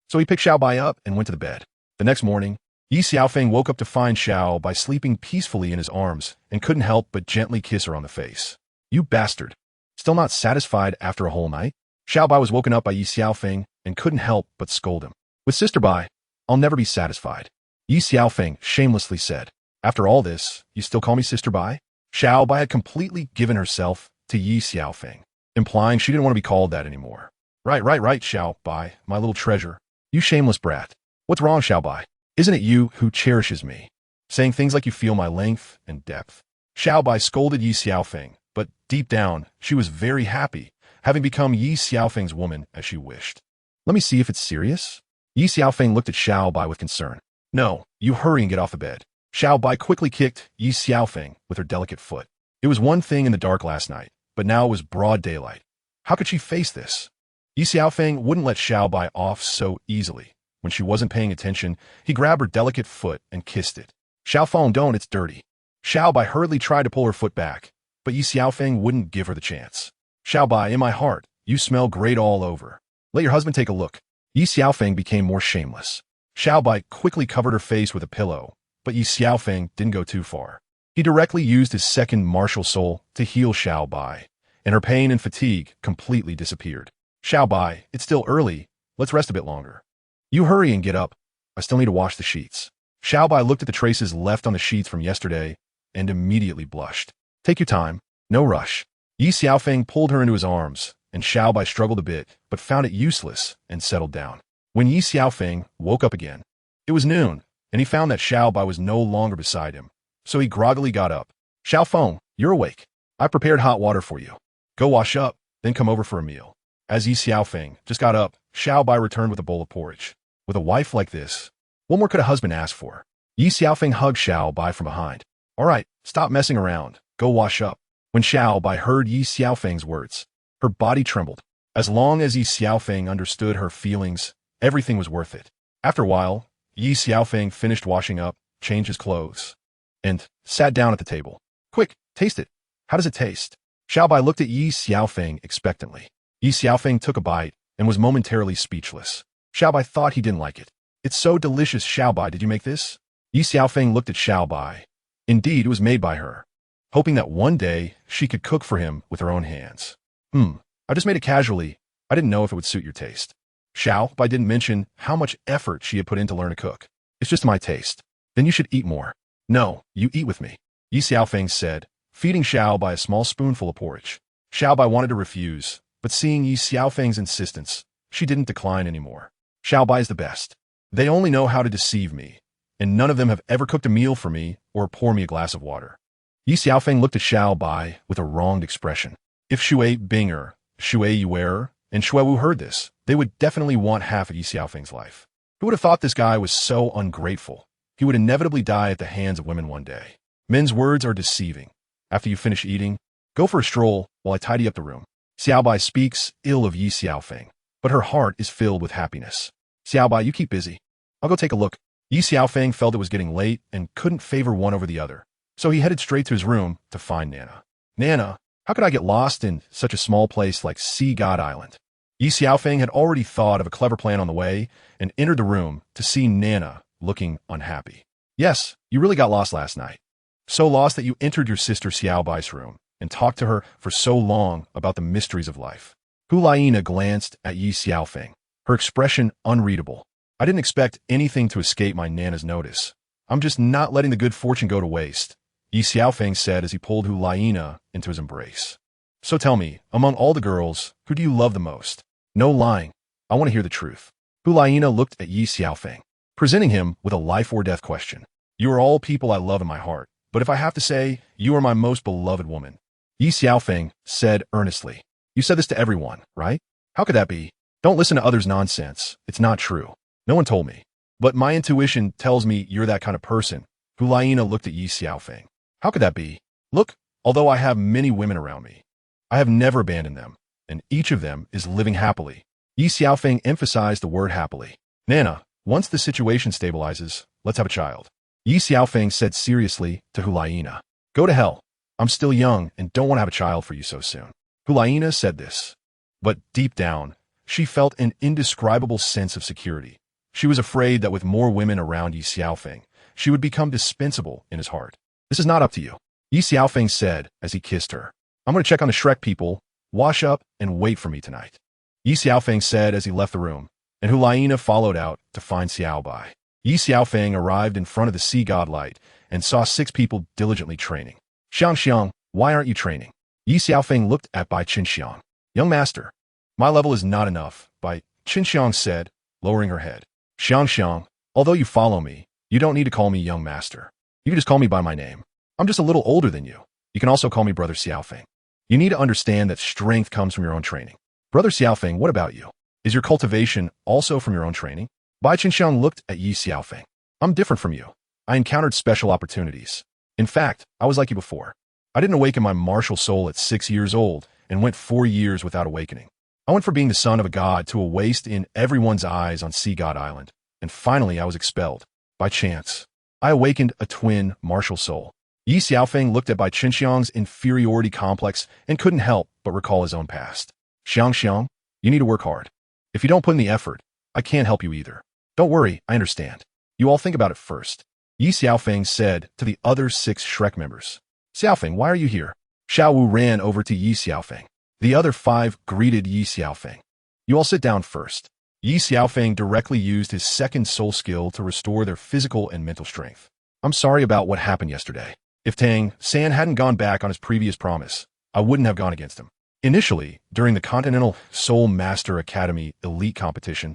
so he picked Xiao Bai up and went to the bed. The next morning, Ye Xiaofeng woke up to find Xiao Bai sleeping peacefully in his arms and couldn't help but gently kiss her on the face. You bastard. Still not satisfied after a whole night? Xiao Bai was woken up by Ye Xiaofeng and couldn't help but scold him. With Sister Bai, I'll never be satisfied. Ye Xiaofeng shamelessly said. After all this, you still call me Sister Bai? Xiao Bai had completely given herself to Ye Xiaofeng, implying she didn't want to be called that anymore. Right, Xiao Bai, my little treasure. You shameless brat. What's wrong, Xiao Bai? Isn't it you who cherishes me? Saying things like you feel my length and depth. Xiao Bai scolded Ye Xiaofeng, but deep down, she was very happy, having become Ye Xiaofeng's woman as she wished. Let me see if it's serious. Ye Xiaofeng looked at Xiao Bai with concern. No, you hurry and get off the bed. Xiao Bai quickly kicked Ye Xiaofeng with her delicate foot. It was one thing in the dark last night, but now it was broad daylight. How could she face this? Ye Xiaofeng wouldn't let Xiao Bai off so easily. When she wasn't paying attention, he grabbed her delicate foot and kissed it. Xiaofeng, don't, it's dirty. Xiao Bai hurriedly tried to pull her foot back, but Ye Xiaofeng wouldn't give her the chance. Xiao Bai, in my heart, you smell great all over. Let your husband take a look. Ye Xiaofeng became more shameless. Xiao Bai quickly covered her face with a pillow, but Ye Xiaofeng didn't go too far. He directly used his second martial soul to heal Xiao Bai, and her pain and fatigue completely disappeared. Xiao Bai, it's still early. Let's rest a bit longer. You hurry and get up. I still need to wash the sheets. Xiao Bai looked at the traces left on the sheets from yesterday and immediately blushed. Take your time. No rush. Ye Xiaofeng pulled her into his arms, and Xiao Bai struggled a bit, but found it useless and settled down. When Ye Xiaofeng woke up again, it was noon, and he found that Xiao Bai was no longer beside him, so he groggily got up. Xiaofeng, you're awake. I prepared hot water for you. Go wash up, then come over for a meal. As Ye Xiaofeng just got up, Xiao Bai returned with a bowl of porridge. With a wife like this, what more could a husband ask for? Ye Xiaofeng hugged Xiao Bai from behind. All right, stop messing around. Go wash up. When Xiao Bai heard Ye Xiaofeng's words, her body trembled. As long as Ye Xiaofeng understood her feelings, everything was worth it. After a while, Ye Xiaofeng finished washing up, changed his clothes, and sat down at the table. Quick, taste it. How does it taste? Xiao Bai looked at Ye Xiaofeng expectantly. Ye Xiaofeng took a bite and was momentarily speechless. Xiao Bai thought he didn't like it. It's so delicious, Xiao Bai, did you make this? Ye Xiaofeng looked at Xiao Bai. Indeed, it was made by her, hoping that one day she could cook for him with her own hands. I just made it casually. I didn't know if it would suit your taste. Xiao Bai didn't mention how much effort she had put in to learn to cook. It's just my taste. Then you should eat more. No, you eat with me, Ye Xiaofeng said, feeding Xiao Bai a small spoonful of porridge. Xiao Bai wanted to refuse, but seeing Ye Xiaofeng's insistence, she didn't decline anymore. Xiao Bai is the best. They only know how to deceive me, and none of them have ever cooked a meal for me or pour me a glass of water. Ye Xiaofeng looked at Xiao Bai with a wronged expression. If Shui Binger, Shui Yuer, and Shui Wu heard this, they would definitely want half of Ye Xiaofeng's life. Who would have thought this guy was so ungrateful? He would inevitably die at the hands of women one day. Men's words are deceiving. After you finish eating, go for a stroll while I tidy up the room. Xiao Bai speaks ill of Ye Xiaofeng, but her heart is filled with happiness. Xiao Bai, you keep busy. I'll go take a look. Ye Xiaofeng felt it was getting late and couldn't favor one over the other, so he headed straight to his room to find Nana. Nana, how could I get lost in such a small place like Sea God Island? Ye Xiaofeng had already thought of a clever plan on the way and entered the room to see Nana looking unhappy. Yes, you really got lost last night. So lost that you entered your sister Xiao Bai's room and talked to her for so long about the mysteries of life. Hulaina glanced at Ye Xiaofeng, her expression unreadable. I didn't expect anything to escape my Nana's notice. I'm just not letting the good fortune go to waste, Ye Xiaofeng said as he pulled Hulaina into his embrace. So tell me, among all the girls, who do you love the most? No lying. I want to hear the truth. Hulaina looked at Ye Xiaofeng, presenting him with a life-or-death question. You are all people I love in my heart, but if I have to say, you are my most beloved woman. Ye Xiaofeng said earnestly. You said this to everyone, right? How could that be? Don't listen to others' nonsense. It's not true. No one told me. But my intuition tells me you're that kind of person. Hulaina looked at Ye Xiaofeng. How could that be? Look, although I have many women around me, I have never abandoned them, and each of them is living happily. Ye Xiaofeng emphasized the word happily. Nana, once the situation stabilizes, let's have a child. Ye Xiaofeng said seriously to Hulaina. Go to hell. I'm still young and don't want to have a child for you so soon. Hulaina said this. But deep down, she felt an indescribable sense of security. She was afraid that with more women around Ye Xiaofeng, she would become dispensable in his heart. This is not up to you, Ye Xiaofeng said as he kissed her. I'm going to check on the Shrek people, wash up, and wait for me tonight. Ye Xiaofeng said as he left the room, and Hulaina followed out to find Xiao Bai. Ye Xiaofeng arrived in front of the sea god light and saw 6 people diligently training. Xiang, why aren't you training? Ye Xiaofeng looked at Bai Chenxin. Young master, my level is not enough, Bai Chenxin said, lowering her head. Xiang, although you follow me, you don't need to call me young master. You can just call me by my name. I'm just a little older than you. You can also call me Brother Xiaofeng. You need to understand that strength comes from your own training. Brother Xiaofeng, what about you? Is your cultivation also from your own training? Bai Chenxin looked at Ye Xiaofeng. I'm different from you. I encountered special opportunities. In fact, I was like you before. I didn't awaken my martial soul at 6 years old and went 4 years without awakening. I went from being the son of a god to a waste in everyone's eyes on Sea God Island, and finally I was expelled. By chance, I awakened a twin martial soul. Ye Xiaofeng looked at Bai Chenxin's inferiority complex and couldn't help but recall his own past. Xiang, you need to work hard. If you don't put in the effort, I can't help you either. Don't worry, I understand. You all think about it first. Ye Xiaofeng said to the other 6 Shrek members. Xiaofeng, why are you here? Xiao Wu ran over to Ye Xiaofeng. The other 5 greeted Ye Xiaofeng. You all sit down first. Ye Xiaofeng directly used his second soul skill to restore their physical and mental strength. I'm sorry about what happened yesterday. If Tang San hadn't gone back on his previous promise, I wouldn't have gone against him. Initially, during the Continental Soul Master Academy Elite Competition,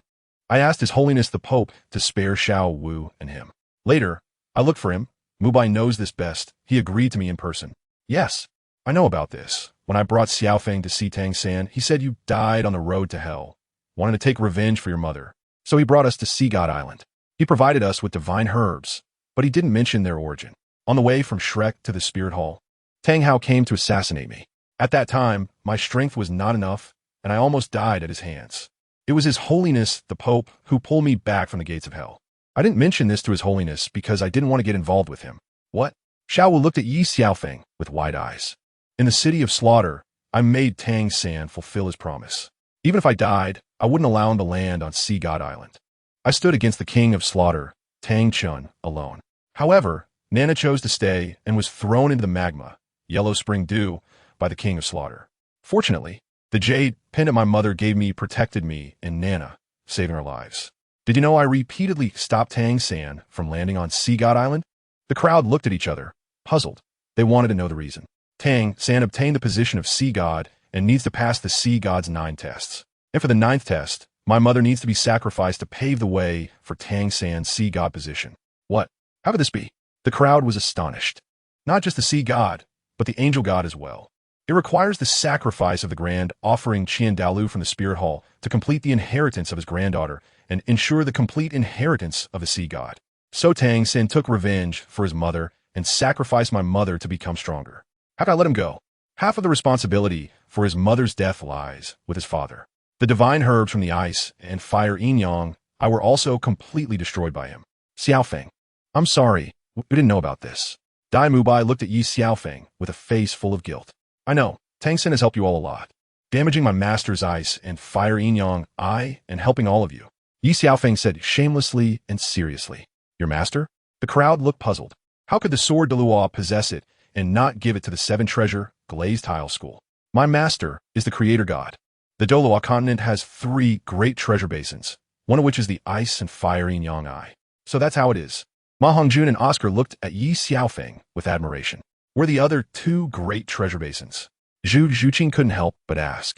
I asked His Holiness the Pope to spare Xiao Wu and him. Later, I looked for him. Mubai knows this best. He agreed to me in person. Yes, I know about this. When I brought Xiaofeng to see Tang San, he said you died on the road to hell, wanted to take revenge for your mother. So he brought us to Sea God Island. He provided us with divine herbs, but he didn't mention their origin. On the way from Shrek to the Spirit Hall, Tang Hao came to assassinate me. At that time, my strength was not enough, and I almost died at his hands. It was His Holiness, the Pope, who pulled me back from the gates of hell. I didn't mention this to His Holiness because I didn't want to get involved with him. What? Xiao Wu looked at Ye Xiaofeng with wide eyes. In the city of slaughter, I made Tang San fulfill his promise. Even if I died, I wouldn't allow him to land on Sea God Island. I stood against the king of slaughter, Tang Chun, alone. However, Nana chose to stay and was thrown into the magma, yellow spring dew, by the king of slaughter. Fortunately, the jade pendant my mother gave me protected me and Nana, saving our lives. Did you know I repeatedly stopped Tang San from landing on Sea God Island? The crowd looked at each other, puzzled. They wanted to know the reason. Tang San obtained the position of Sea God and needs to pass the Sea God's 9 tests. And for the 9th test, my mother needs to be sacrificed to pave the way for Tang San's Sea God position. What? How could this be? The crowd was astonished. Not just the Sea God, but the Angel God as well. It requires the sacrifice of the grand offering Qian Daolu from the Spirit Hall to complete the inheritance of his granddaughter and ensure the complete inheritance of the Sea God. So Tang San took revenge for his mother and sacrificed my mother to become stronger. How could I let him go? Half of the responsibility for his mother's death lies with his father. The divine herbs from the ice and fire yin yang, I were also completely destroyed by him. Xiaofeng, I'm sorry, we didn't know about this. Dai Mubai looked at Ye Xiaofeng with a face full of guilt. I know, Tang San has helped you all a lot, damaging my master's ice and fire yin yang, and helping all of you. Ye Xiaofeng said shamelessly and seriously. Your master? The crowd looked puzzled. How could the sword Douluo possess it and not give it to the 7-treasure glazed tile school? My master is the creator god. The Douluo Continent has 3 great treasure basins, one of which is the ice and fire yin yang eye. So that's how it is. Ma Hongjun and Oscar looked at Ye Xiaofeng with admiration. Were the other 2 great treasure basins? Zhu Zhuqing couldn't help but ask.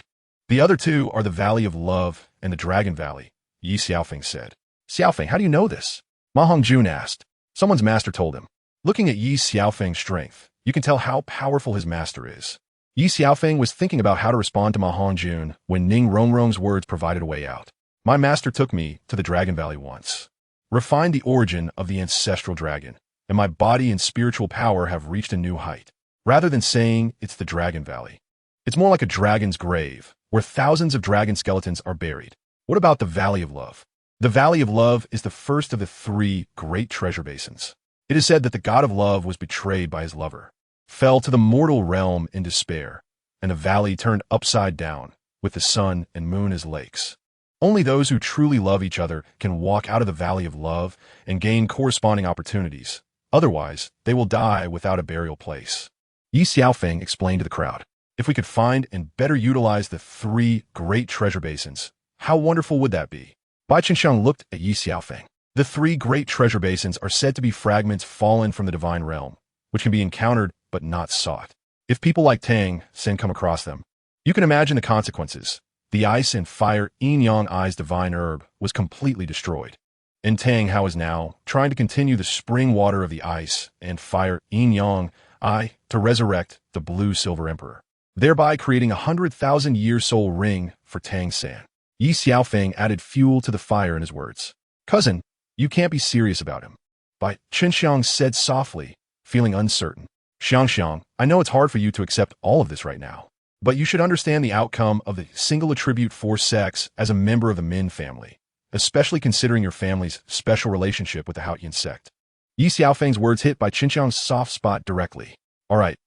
The other 2 are the Valley of Love and the Dragon Valley, Ye Xiaofeng said. Xiaofeng, how do you know this? Ma Hongjun asked. Someone's master told him. Looking at Ye Xiaofeng's strength, you can tell how powerful his master is. Ye Xiaofeng was thinking about how to respond to Ma Hongjun when Ning Rongrong's words provided a way out. My master took me to the Dragon Valley once. Refined the origin of the ancestral dragon, and my body and spiritual power have reached a new height. Rather than saying it's the Dragon Valley, it's more like a dragon's grave, where thousands of dragon skeletons are buried. What about the Valley of Love? The Valley of Love is the first of the 3 great treasure basins. It is said that the god of love was betrayed by his lover, fell to the mortal realm in despair, and the valley turned upside down, with the sun and moon as lakes. Only those who truly love each other can walk out of the Valley of Love and gain corresponding opportunities. Otherwise, they will die without a burial place. Ye Xiaofeng explained to the crowd. If we could find and better utilize the 3 great treasure basins, how wonderful would that be? Bai Chenxin looked at Ye Xiaofeng. The 3 great treasure basins are said to be fragments fallen from the divine realm, which can be encountered but not sought. If people like Tang Sen come across them, you can imagine the consequences. The ice and fire yin-yang I's divine herb was completely destroyed. And Tang Hao is now trying to continue the spring water of the ice and fire yin-yang I to resurrect the blue-silver emperor, thereby creating 100,000-year soul ring for Tang San. Ye Xiaofeng added fuel to the fire in his words. Cousin, you can't be serious about him. Bai Chenxiang said softly, feeling uncertain. Xiangxiang, I know it's hard for you to accept all of this right now, but you should understand the outcome of the single attribute for sex as a member of the Min family, especially considering your family's special relationship with the Haotian sect. Ye Xiaofeng's words hit Bai Chenxiang's soft spot directly. All right,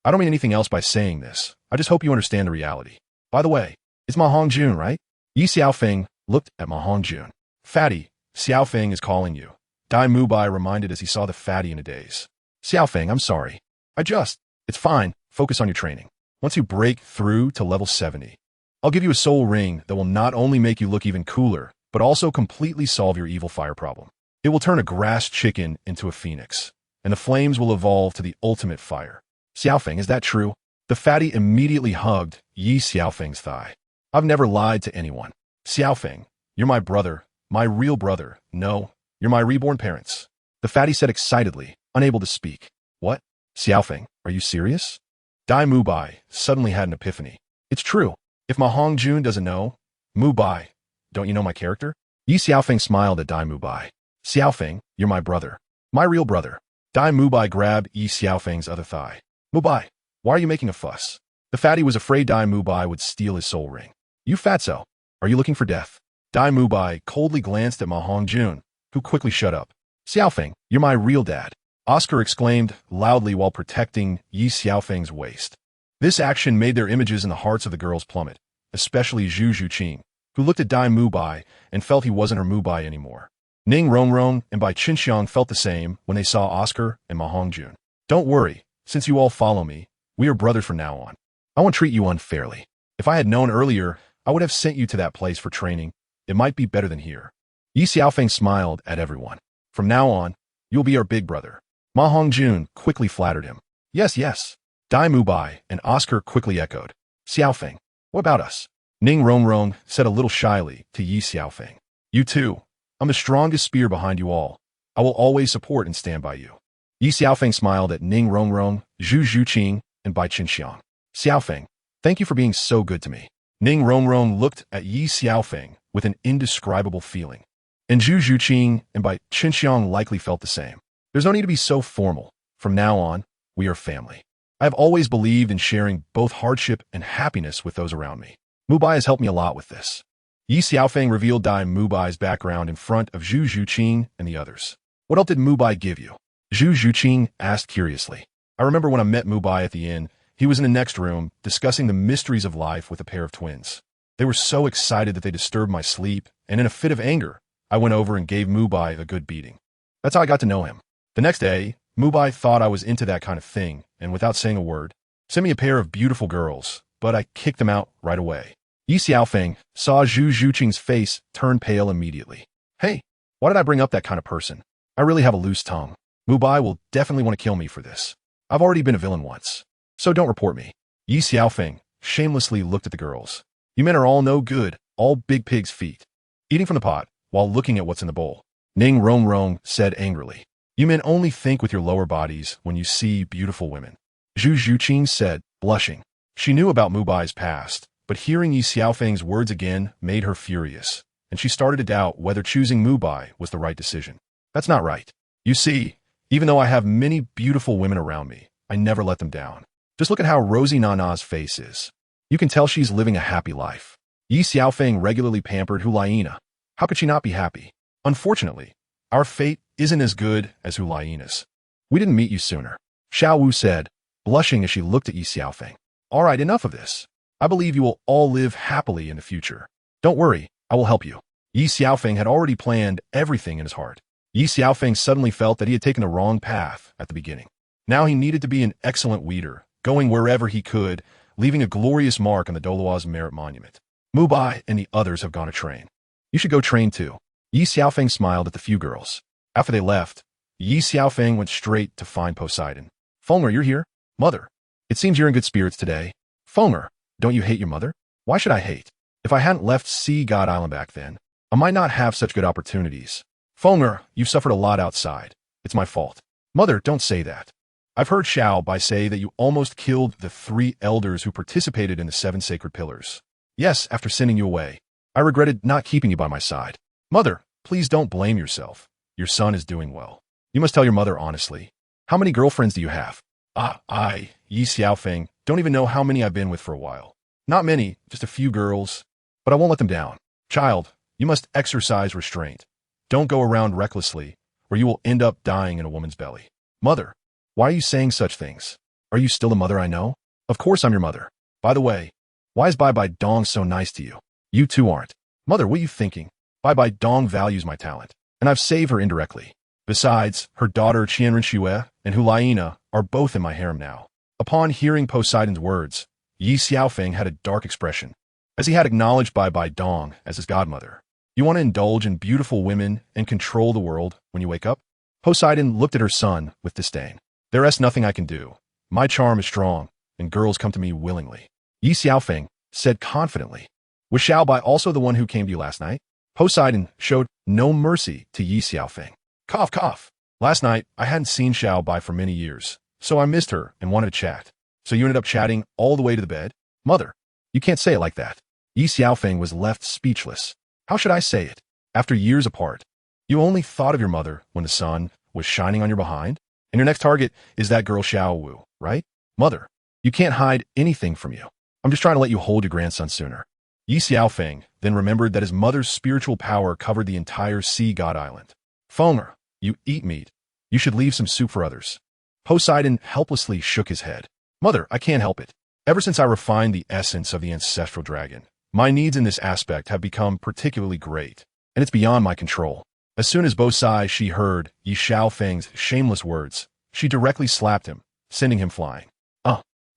I don't mean anything else by saying this. I just hope you understand the reality. By the way, it's Ma Hongjun, right? Ye Xiaofeng looked at Ma Hongjun. Fatty, Xiaofeng is calling you. Dai Mubai reminded as he saw the fatty in a daze. Xiaofeng, I'm sorry. It's fine. Focus on your training. Once you break through to level 70, I'll give you a soul ring that will not only make you look even cooler, but also completely solve your evil fire problem. It will turn a grass chicken into a phoenix, and the flames will evolve to the ultimate fire. Xiaofeng, is that true? The fatty immediately hugged Ye Xiaofeng's thigh. I've never lied to anyone. Xiaofeng, you're my brother, my real brother. No, you're my reborn parents. The fatty said excitedly, unable to speak. What? Xiaofeng, are you serious? Dai Mubai suddenly had an epiphany. It's true. If Ma Hongjun doesn't know, Mubai, don't you know my character? Ye Xiaofeng smiled at Dai Mubai. Xiaofeng, you're my brother. My real brother. Dai Mubai grabbed Ye Xiaofeng's other thigh. Mubai, why are you making a fuss? The fatty was afraid Dai Mubai would steal his soul ring. You fatso, are you looking for death? Dai Mubai coldly glanced at Ma Hongjun, who quickly shut up. Xiaofeng, you're my real dad. Oscar exclaimed loudly while protecting Ye Xiaofeng's waist. This action made their images in the hearts of the girls plummet, especially Zhu Zhuqing, who looked at Dai Mubai and felt he wasn't her Mubai anymore. Ning Rongrong and Bai Chenxiang felt the same when they saw Oscar and Ma Hongjun. Don't worry, since you all follow me, we are brothers from now on. I won't treat you unfairly. If I had known earlier, I would have sent you to that place for training. It might be better than here. Ye Xiaofeng smiled at everyone. From now on, you'll be our big brother. Ma Hongjun quickly flattered him. Yes, yes. Dai Mubai and Oscar quickly echoed. Xiaofeng, what about us? Ning Rongrong said a little shyly to Ye Xiaofeng. You too. I'm the strongest spear behind you all. I will always support and stand by you. Ye Xiaofeng smiled at Ning Rongrong, Zhu Zhuqing, and Bai Chenxiang. Xiaofeng, thank you for being so good to me. Ning Rongrong looked at Ye Xiaofeng with an indescribable feeling. And Zhu Zhuqing and Bai Chenxiang likely felt the same. There's no need to be so formal. From now on, we are family. I have always believed in sharing both hardship and happiness with those around me. Mubai has helped me a lot with this. Ye Xiaofeng revealed Dai Mubai's background in front of Zhu Zhuqing and the others. What else did Mubai give you? Zhu Zhuqing asked curiously. I remember when I met Mubai at the inn, he was in the next room discussing the mysteries of life with a pair of twins. They were so excited that they disturbed my sleep, and in a fit of anger, I went over and gave Mubai a good beating. That's how I got to know him. The next day, Mubai thought I was into that kind of thing, and without saying a word, sent me a pair of beautiful girls, but I kicked them out right away. Ye Xiaofeng saw Zhu Zhuqing's face turn pale immediately. Hey, why did I bring up that kind of person? I really have a loose tongue. Mubai will definitely want to kill me for this. I've already been a villain once, so don't report me. Ye Xiaofeng shamelessly looked at the girls. You men are all no good, all big pig's feet. Eating from the pot, while looking at what's in the bowl. Ning Rongrong said angrily. You men only think with your lower bodies when you see beautiful women. Zhu Zhuqing said, blushing. She knew about Mubai's past, but hearing Ye Xiaofeng's words again made her furious, and she started to doubt whether choosing Mubai was the right decision. That's not right. You see, even though I have many beautiful women around me, I never let them down. Just look at how rosy Nana's face is. You can tell she's living a happy life. Ye Xiaofeng regularly pampered Hulaina. How could she not be happy? Unfortunately, our fate isn't as good as Hulaina's. We didn't meet you sooner. Xiao Wu said, blushing as she looked at Ye Xiaofeng. All right, enough of this. I believe you will all live happily in the future. Don't worry, I will help you. Ye Xiaofeng had already planned everything in his heart. Ye Xiaofeng suddenly felt that he had taken the wrong path at the beginning. Now he needed to be an excellent leader, going wherever he could, leaving a glorious mark on the Douluo's merit monument. Mubai and the others have gone to train. You should go train too. Ye Xiaofeng smiled at the few girls. After they left, Ye Xiaofeng went straight to find Poseidon. Fulmer, you're here? Mother, it seems you're in good spirits today. Fenger, don't you hate your mother? Why should I hate? If I hadn't left Sea God Island back then, I might not have such good opportunities. Fenger, you've suffered a lot outside. It's my fault. Mother, don't say that. I've heard Xiao Bai say that you almost killed the 3 elders who participated in the 7 sacred pillars. Yes, after sending you away. I regretted not keeping you by my side. Mother, please don't blame yourself. Your son is doing well. You must tell your mother honestly. How many girlfriends do you have? Ye Xiaofeng, don't even know how many I've been with for a while. Not many, just a few girls. But I won't let them down. Child, you must exercise restraint. Don't go around recklessly, or you will end up dying in a woman's belly. Mother, why are you saying such things? Are you still the mother I know? Of course I'm your mother. By the way, why is Bibidong so nice to you? You two aren't. Mother, what are you thinking? Bibidong values my talent, and I've saved her indirectly. Besides, her daughter Qianren Xue and Hulaina are both in my harem now. Upon hearing Poseidon's words, Ye Xiaofeng had a dark expression, as he had acknowledged Bibidong as his godmother. You want to indulge in beautiful women and control the world when you wake up? Poseidon looked at her son with disdain. There is nothing I can do. My charm is strong, and girls come to me willingly. Ye Xiaofeng said confidently. Was Xiao Bai also the one who came to you last night? Poseidon showed no mercy to Ye Xiaofeng. Cough, cough. Last night, I hadn't seen Xiao Bai for many years, so I missed her and wanted to chat. So you ended up chatting all the way to the bed? Mother, you can't say it like that. Ye Xiaofeng was left speechless. How should I say it? After years apart, you only thought of your mother when the sun was shining on your behind? And your next target is that girl Xiao Wu, right? Mother, you can't hide anything from you. I'm just trying to let you hold your grandson sooner. Ye Xiaofeng then remembered that his mother's spiritual power covered the entire Sea God Island. Fenger, you eat meat. You should leave some soup for others. Poseidon helplessly shook his head. Mother, I can't help it. Ever since I refined the essence of the ancestral dragon, my needs in this aspect have become particularly great, and it's beyond my control. As soon as Bosai she heard Ye Xiaofeng's shameless words, she directly slapped him, sending him flying.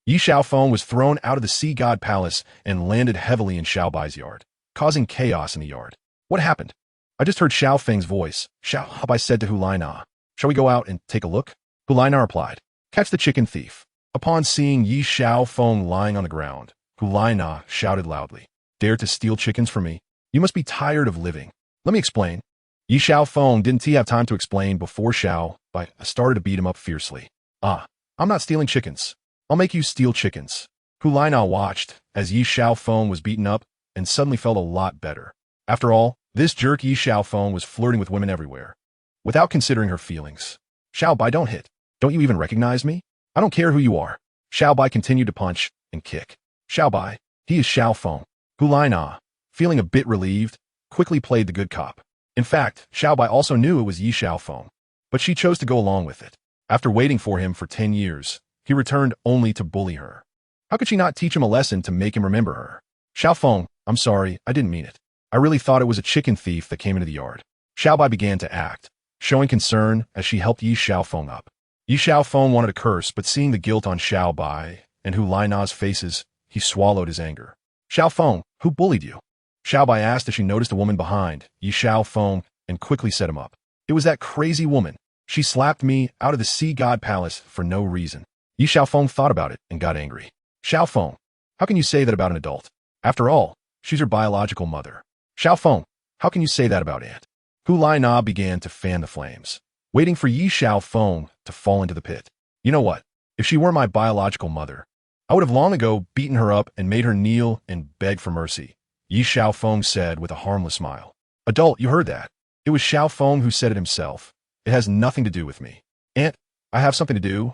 Ye Xiaofeng was thrown out of the Sea God Palace and landed heavily in Xiao Bai's yard, causing chaos in the yard. What happened? I just heard Xiaofeng's voice. Xiao Bai said to Hulaina, shall we go out and take a look? Hulaina replied, catch the chicken thief. Upon seeing Ye Xiaofeng lying on the ground, Hulaina shouted loudly, dare to steal chickens from me? You must be tired of living. Let me explain. Ye Xiaofeng didn't have time to explain before Xiao Bai started to beat him up fiercely. I'm not stealing chickens. I'll make you steal chickens. Hulaina watched as Ye Xiaofeng was beaten up and suddenly felt a lot better. After all, this jerk Ye Xiaofeng was flirting with women everywhere, without considering her feelings. Xiao Bai, don't hit. Don't you even recognize me? I don't care who you are. Xiao Bai continued to punch and kick. Xiao Bai, he is Xiaofeng. Hulaina, feeling a bit relieved, quickly played the good cop. In fact, Xiao Bai also knew it was Ye Xiaofeng, but she chose to go along with it. After waiting for him for 10 years, he returned only to bully her. How could she not teach him a lesson to make him remember her? Xiaofeng, I'm sorry, I didn't mean it. I really thought it was a chicken thief that came into the yard. Xiao Bai began to act, showing concern as she helped Ye Xiaofeng up. Ye Xiaofeng wanted to curse, but seeing the guilt on Xiao Bai and Hulaina's faces, he swallowed his anger. Xiaofeng, who bullied you? Xiao Bai asked as she noticed a woman behind Ye Xiaofeng and quickly set him up. It was that crazy woman. She slapped me out of the Sea God Palace for no reason. Ye Xiaofeng thought about it and got angry. Xiaofeng, how can you say that about an adult? After all, she's her biological mother. Xiaofeng, how can you say that about Aunt? Hulaina began to fan the flames, waiting for Ye Xiaofeng to fall into the pit. You know what? If she weren't my biological mother, I would have long ago beaten her up and made her kneel and beg for mercy, Ye Xiaofeng said with a harmless smile. Adult, you heard that. It was Xiaofeng who said it himself. It has nothing to do with me. Aunt, I have something to do.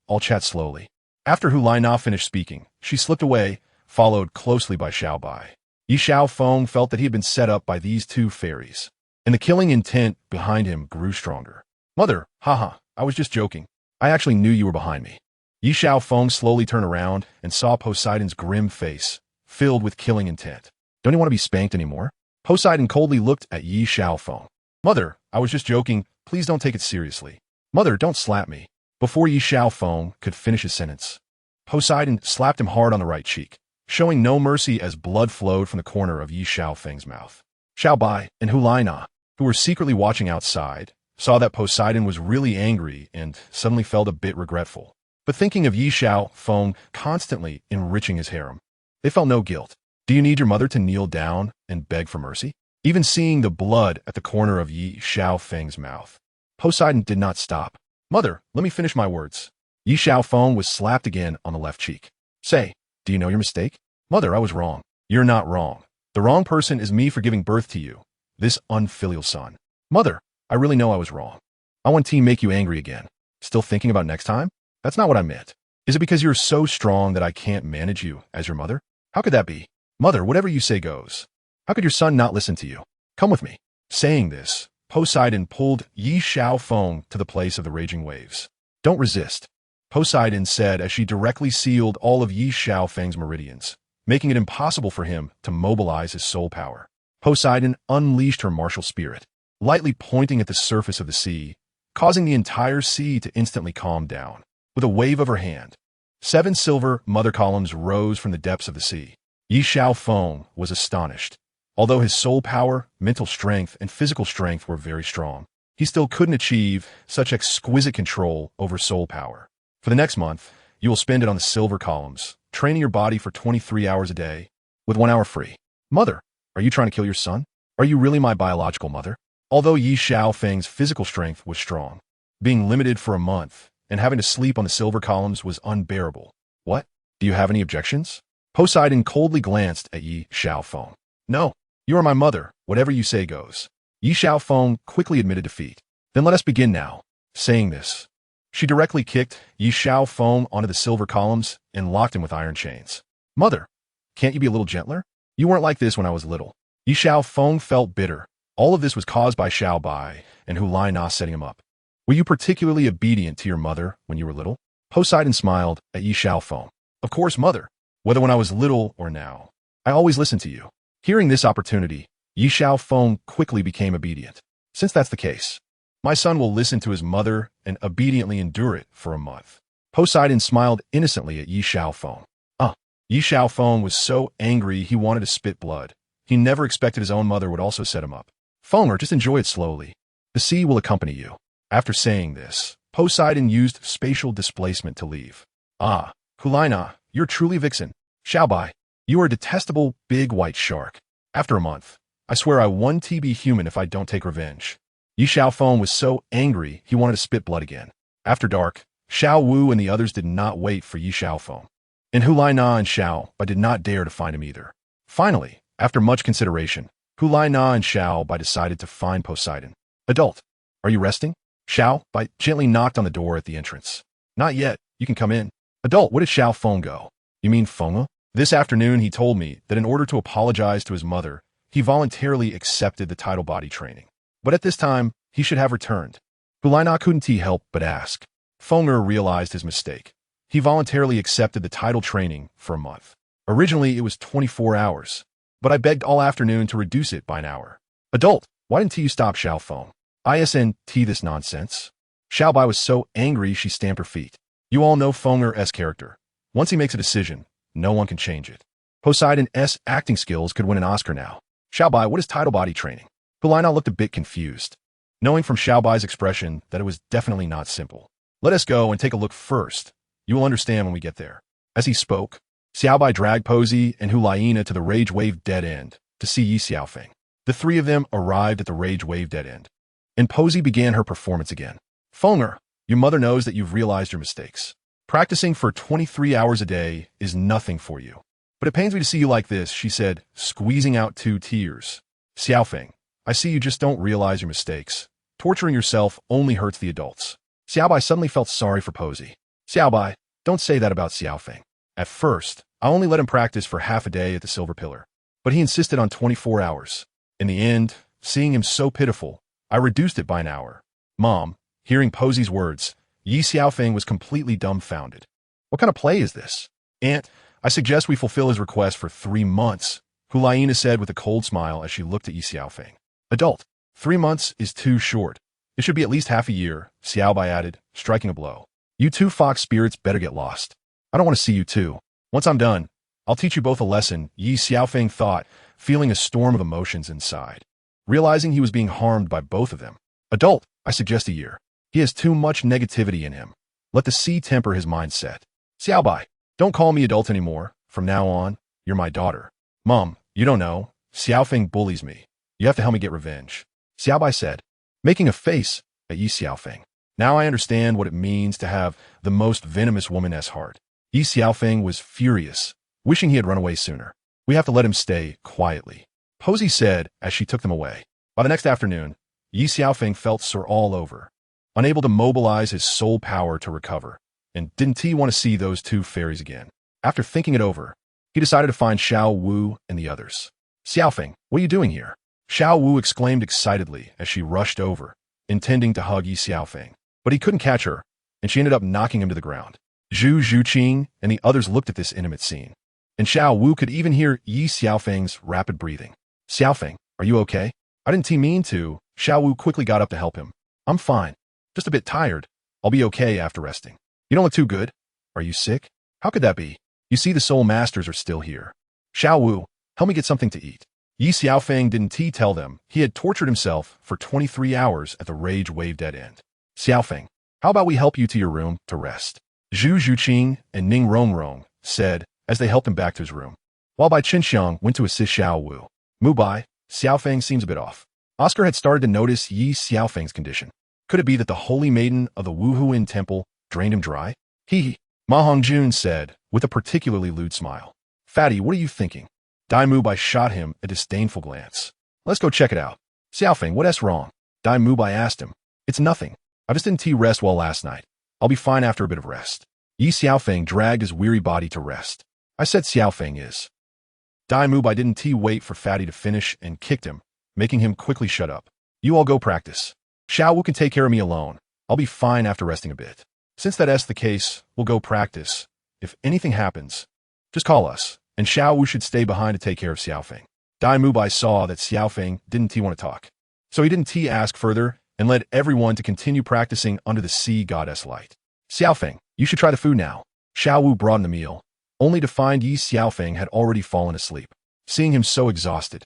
I'll chat slowly. After Hulaina finished speaking, she slipped away, followed closely by Xiao Bai. Ye Xiaofeng felt that he had been set up by these two fairies, and the killing intent behind him grew stronger. Mother, haha, I was just joking. I actually knew you were behind me. Ye Xiaofeng slowly turned around and saw Poseidon's grim face, filled with killing intent. Don't you want to be spanked anymore? Poseidon coldly looked at Ye Xiaofeng. Mother, I was just joking. Please don't take it seriously. Mother, don't slap me. Before Ye Xiaofeng could finish his sentence, Poseidon slapped him hard on the right cheek, showing no mercy as blood flowed from the corner of Ye Xiaofeng's mouth. Xiao Bai and Hulaina, who were secretly watching outside, saw that Poseidon was really angry and suddenly felt a bit regretful. but thinking of Ye Xiaofeng constantly enriching his harem. They felt no guilt. Do you need your mother to kneel down and beg for mercy? Even seeing the blood at the corner of Ye Xiaofeng's mouth, Poseidon did not stop. Mother, let me finish my words. Ye Xiaofeng was slapped again on the left cheek. Say, do you know your mistake? Mother, I was wrong. You're not wrong. The wrong person is me for giving birth to you, this unfilial son. Mother, I really know I was wrong. I want to make you angry again. Still thinking about next time? That's not what I meant. Is it because you're so strong that I can't manage you as your mother? How could that be? Mother, whatever you say goes. How could your son not listen to you? Come with me. Saying this, Poseidon pulled Ye Xiaofeng to the place of the raging waves. Don't resist, Poseidon said as she directly sealed all of Ye Xiaofeng's meridians, making it impossible for him to mobilize his soul power. Poseidon unleashed her martial spirit, lightly pointing at the surface of the sea, causing the entire sea to instantly calm down. With a wave of her hand, 7 silver mother columns rose from the depths of the sea. Ye Xiaofeng was astonished. Although his soul power, mental strength, and physical strength were very strong, he still couldn't achieve such exquisite control over soul power. For the next month, you will spend it on the silver columns, training your body for 23 hours a day, with 1 hour free. Mother, are you trying to kill your son? Are you really my biological mother? Although Ye Xiaofeng's physical strength was strong, being limited for a month and having to sleep on the silver columns was unbearable. What? Do you have any objections? Poseidon coldly glanced at Ye Xiaofeng. No, you are my mother. Whatever you say goes. Ye Xiaofeng quickly admitted defeat. Then let us begin now. Saying this, she directly kicked Ye Xiaofeng onto the silver columns and locked him with iron chains. Mother, can't you be a little gentler? You weren't like this when I was little. Ye Xiaofeng felt bitter. All of this was caused by Xiaobai and Na setting him up. Were you particularly obedient to your mother when you were little? Poseidon smiled at Ye Xiaofeng. Of course, mother. Whether when I was little or now, I always listened to you. Hearing this opportunity, Ye Xiaofeng quickly became obedient. Since that's the case, my son will listen to his mother and obediently endure it for a month. Poseidon smiled innocently at Ye Xiaofeng. Ye Xiaofeng was so angry he wanted to spit blood. He never expected his own mother would also set him up. Fenger, just enjoy it slowly. The sea will accompany you. After saying this, Poseidon used spatial displacement to leave. Hulina, you're truly vixen. Xiaobai, you are a detestable big white shark. After a month, I swear I won to be human if I don't take revenge. Ye Xiaofeng was so angry he wanted to spit blood again. After dark, Xiao Wu and the others did not wait for Ye Xiaofeng. And Hulina and Xiaobai did not dare to find him either. Finally, after much consideration, Hulina and Xiaobai decided to find Poseidon. Adult, are you resting? Xiaobai gently knocked on the door at the entrance. Not yet, you can come in. Adult, where did Xiaofeng go? You mean Fenga? This afternoon he told me that in order to apologize to his mother, he voluntarily accepted the tidal body training. But at this time, he should have returned. Hulina couldn't help but ask. Fenger realized his mistake. He voluntarily accepted the tidal training for a month. Originally, it was 24 hours, but I begged all afternoon to reduce it by an hour. Adult, why didn't you stop Xiaofeng? ISNT this nonsense. Xiaobai was so angry she stamped her feet. You all know Fenger's character. Once he makes a decision, no one can change it. Poseidon's acting skills could win an Oscar now. Xiaobai, what is tidal body training? Hulina looked a bit confused, knowing from Xiaobai's expression that it was definitely not simple. Let us go and take a look first. You will understand when we get there. As he spoke, Xiaobai dragged Posey and Hulina to the Rage Wave dead end to see Ye Xiaofeng. The three of them arrived at the Rage Wave dead end, and Posey began her performance again. Fenger, your mother knows that you've realized your mistakes. Practicing for 23 hours a day is nothing for you. But it pains me to see you like this, she said, squeezing out 2 tears. Xiaofeng, I see you just don't realize your mistakes. Torturing yourself only hurts the adults. Xiaobai suddenly felt sorry for Posey. Xiaobai, don't say that about Xiaofeng. At first, I only let him practice for half a day at the Silver Pillar, but he insisted on 24 hours. In the end, seeing him so pitiful, I reduced it by an hour. Mom, hearing Posey's words, Ye Xiaofeng was completely dumbfounded. What kind of play is this? Aunt, I suggest we fulfill his request for 3 months, Hulina said with a cold smile as she looked at Ye Xiaofeng. Adult, 3 months is too short. It should be at least half a year, Xiaobai added, striking a blow. You two fox spirits better get lost. I don't want to see you two. Once I'm done, I'll teach you both a lesson, Ye Xiaofeng thought, feeling a storm of emotions inside. Realizing he was being harmed by both of them. Adult, I suggest a year. He has too much negativity in him. Let the sea temper his mindset. Xiaobai, don't call me adult anymore. From now on, you're my daughter. Mom, you don't know. Xiaofeng bullies me. You have to help me get revenge. Xiaobai said, making a face at Ye Xiaofeng. Now I understand what it means to have the most venomous woman's heart. Ye Xiaofeng was furious, wishing he had run away sooner. We have to let him stay quietly, Posey said as she took them away. By the next afternoon, Ye Xiaofeng felt sore all over, unable to mobilize his soul power to recover, and didn't he want to see those two fairies again. After thinking it over, he decided to find Xiao Wu and the others. Xiaofeng, what are you doing here? Xiao Wu exclaimed excitedly as she rushed over, intending to hug Ye Xiaofeng. But he couldn't catch her, and she ended up knocking him to the ground. Zhu Zhuqing and the others looked at this intimate scene, and Xiao Wu could even hear Ye Xiaofeng's rapid breathing. Xiaofeng, are you okay? I didn't mean to. Xiao Wu quickly got up to help him. I'm fine. Just a bit tired. I'll be okay after resting. You don't look too good. Are you sick? How could that be? You see, the Soul Masters are still here. Xiao Wu, help me get something to eat. Ye Xiaofeng didn't tell them he had tortured himself for 23 hours at the Rage Wave Dead End. Xiaofeng, how about we help you to your room to rest? Zhu Zhuqing and Ning Rongrong said as they helped him back to his room, while Bai Qinxiang went to assist Xiao Wu. Mu Bai, Xiaofeng seems a bit off. Oscar had started to notice Ye Xiaofeng's condition. Could it be that the holy maiden of the Wuhuin temple drained him dry? Ma Hongjun said with a particularly lewd smile. Fatty, what are you thinking? Dai Mubai shot him a disdainful glance. Let's go check it out. Xiaofeng, what's wrong? Dai Mubai asked him. It's nothing. I just didn't rest well last night. I'll be fine after a bit of rest. Ye Xiaofeng dragged his weary body to rest. I said Xiaofeng is. Dai Mubai didn't wait for Fatty to finish and kicked him, making him quickly shut up. You all go practice. Xiao Wu can take care of me alone. I'll be fine after resting a bit. Since that's the case, we'll go practice. If anything happens, just call us, and Xiao Wu should stay behind to take care of Xiaofeng. Dai Mubai saw that Xiaofeng didn't want to talk, so he didn't ask further and led everyone to continue practicing under the sea goddess light. Xiaofeng, you should try the food now. Xiao Wu brought in the meal, only to find Ye Xiaofeng had already fallen asleep. Seeing him so exhausted,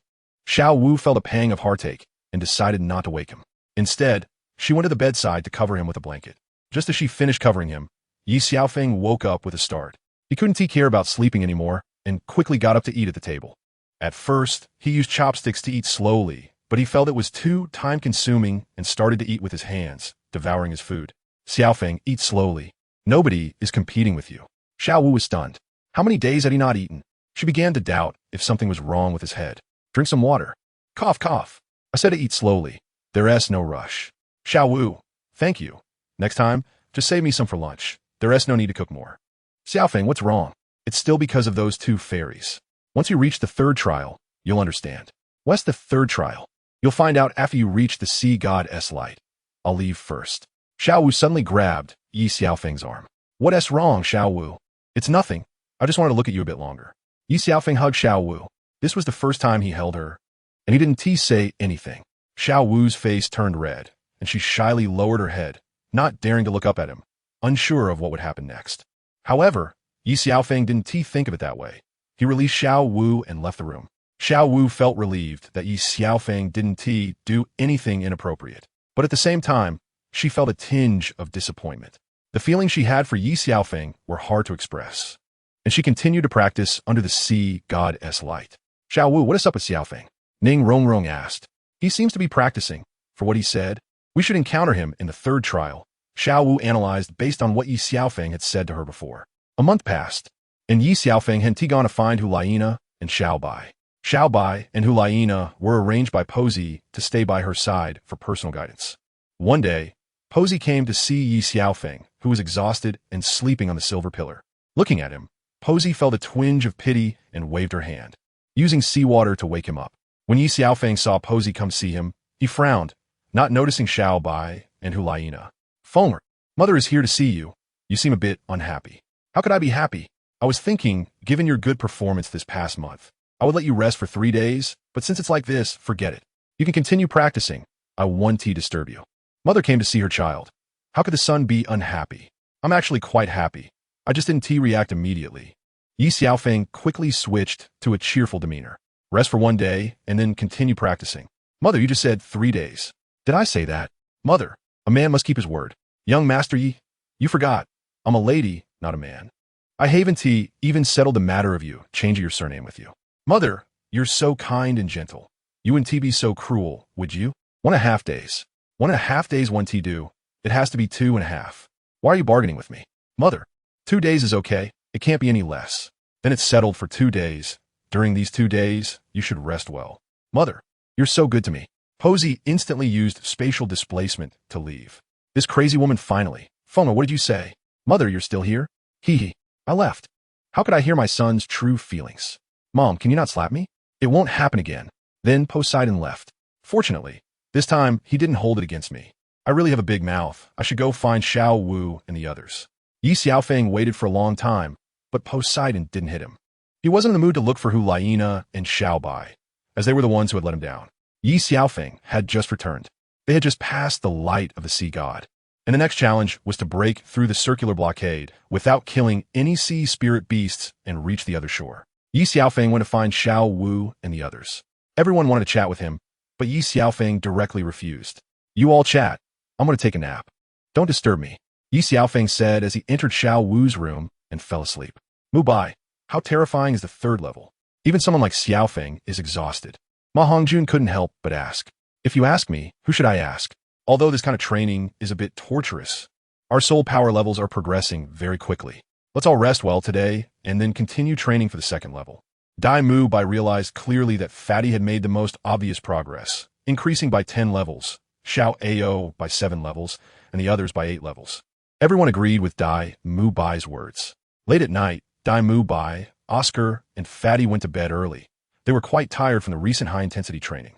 Xiao Wu felt a pang of heartache and decided not to wake him. Instead, she went to the bedside to cover him with a blanket. Just as she finished covering him, Ye Xiaofeng woke up with a start. He couldn't care about sleeping anymore and quickly got up to eat at the table. At first, he used chopsticks to eat slowly, but he felt it was too time-consuming and started to eat with his hands, devouring his food. Xiaofeng, eat slowly. Nobody is competing with you. Xiao Wu was stunned. How many days had he not eaten? She began to doubt if something was wrong with his head. Drink some water. Cough, cough. I said to eat slowly. There's no rush. Xiao Wu, thank you. Next time, just save me some for lunch. There's no need to cook more. Xiaofeng, what's wrong? It's still because of those two fairies. Once you reach the third trial, you'll understand. What's the third trial? You'll find out after you reach the sea goddess light. I'll leave first. Xiao Wu suddenly grabbed Ye Xiaofeng's arm. What's wrong, Xiao Wu? It's nothing. I just wanted to look at you a bit longer. Ye Xiaofeng hugged Xiao Wu. This was the first time he held her, and he didn't say anything. Xiao Wu's face turned red, and she shyly lowered her head, not daring to look up at him, unsure of what would happen next. However, Ye Xiaofeng didn't think of it that way. He released Xiao Wu and left the room. Xiao Wu felt relieved that Ye Xiaofeng didn't do anything inappropriate. But at the same time, she felt a tinge of disappointment. The feelings she had for Ye Xiaofeng were hard to express, and she continued to practice under the sea goddess light. Xiao Wu, what is up with Xiaofeng? Ning Rongrong asked. He seems to be practicing. For what he said, we should encounter him in the third trial. Xiao Wu analyzed based on what Ye Xiaofeng had said to her before. A month passed, and Ye Xiaofeng had gone to find Hulaina and Xiao Bai. Xiao Bai and Hulaina were arranged by Posey to stay by her side for personal guidance. One day, Posey came to see Ye Xiaofeng, who was exhausted and sleeping on the silver pillar. Looking at him, Posey felt a twinge of pity and waved her hand, using seawater to wake him up. When Ye Xiaofeng saw Posey come see him, he frowned, not noticing Xiao Bai and Hulaina. Fonger, Mother is here to see you. You seem a bit unhappy. How could I be happy? I was thinking, given your good performance this past month, I would let you rest for 3 days, but since it's like this, forget it. You can continue practicing. I won't disturb you. Mother came to see her child. How could the son be unhappy? I'm actually quite happy. I just didn't react immediately. Ye Xiaofeng quickly switched to a cheerful demeanor. Rest for 1 day, and then continue practicing. Mother, you just said 3 days. Did I say that? Mother, a man must keep his word. Young Master Yi, you forgot. I'm a lady, not a man. I haven't even settled the matter of you, changing your surname with you. Mother, you're so kind and gentle. You wouldn't be so cruel, would you? 1.5 days. 1.5 days won't do. It has to be 2.5. Why are you bargaining with me? Mother, 2 days is okay. It can't be any less. Then it's settled for 2 days. During these 2 days, you should rest well. Mother, you're so good to me. Posey instantly used spatial displacement to leave. This crazy woman finally. Foma, what did you say? Mother, you're still here? Hee. I left. How could I hear my son's true feelings? Mom, can you not slap me? It won't happen again. Then Poseidon left. Fortunately, this time he didn't hold it against me. I really have a big mouth. I should go find Xiao Wu and the others. Ye Xiaofeng waited for a long time, but Poseidon didn't hit him. He wasn't in the mood to look for Hulaina and Xiao Bai, as they were the ones who had let him down. Ye Xiaofeng had just returned. They had just passed the light of the sea god. And the next challenge was to break through the circular blockade without killing any sea spirit beasts and reach the other shore. Ye Xiaofeng went to find Xiao Wu and the others. Everyone wanted to chat with him, but Ye Xiaofeng directly refused. You all chat. I'm going to take a nap. Don't disturb me, Ye Xiaofeng said as he entered Xiao Wu's room and fell asleep. Mubai, how terrifying is the 3rd level? Even someone like Xiaofeng is exhausted. Ma Hongjun couldn't help but ask. If you ask me, who should I ask? Although this kind of training is a bit torturous, our soul power levels are progressing very quickly. Let's all rest well today and then continue training for the 2nd level. Dai Mubai realized clearly that Fatty had made the most obvious progress, increasing by 10 levels, Xiao Ao by 7 levels, and the others by 8 levels. Everyone agreed with Dai Mubai's words. Late at night, Dai Mubai, Oscar, and Fatty went to bed early. They were quite tired from the recent high-intensity training.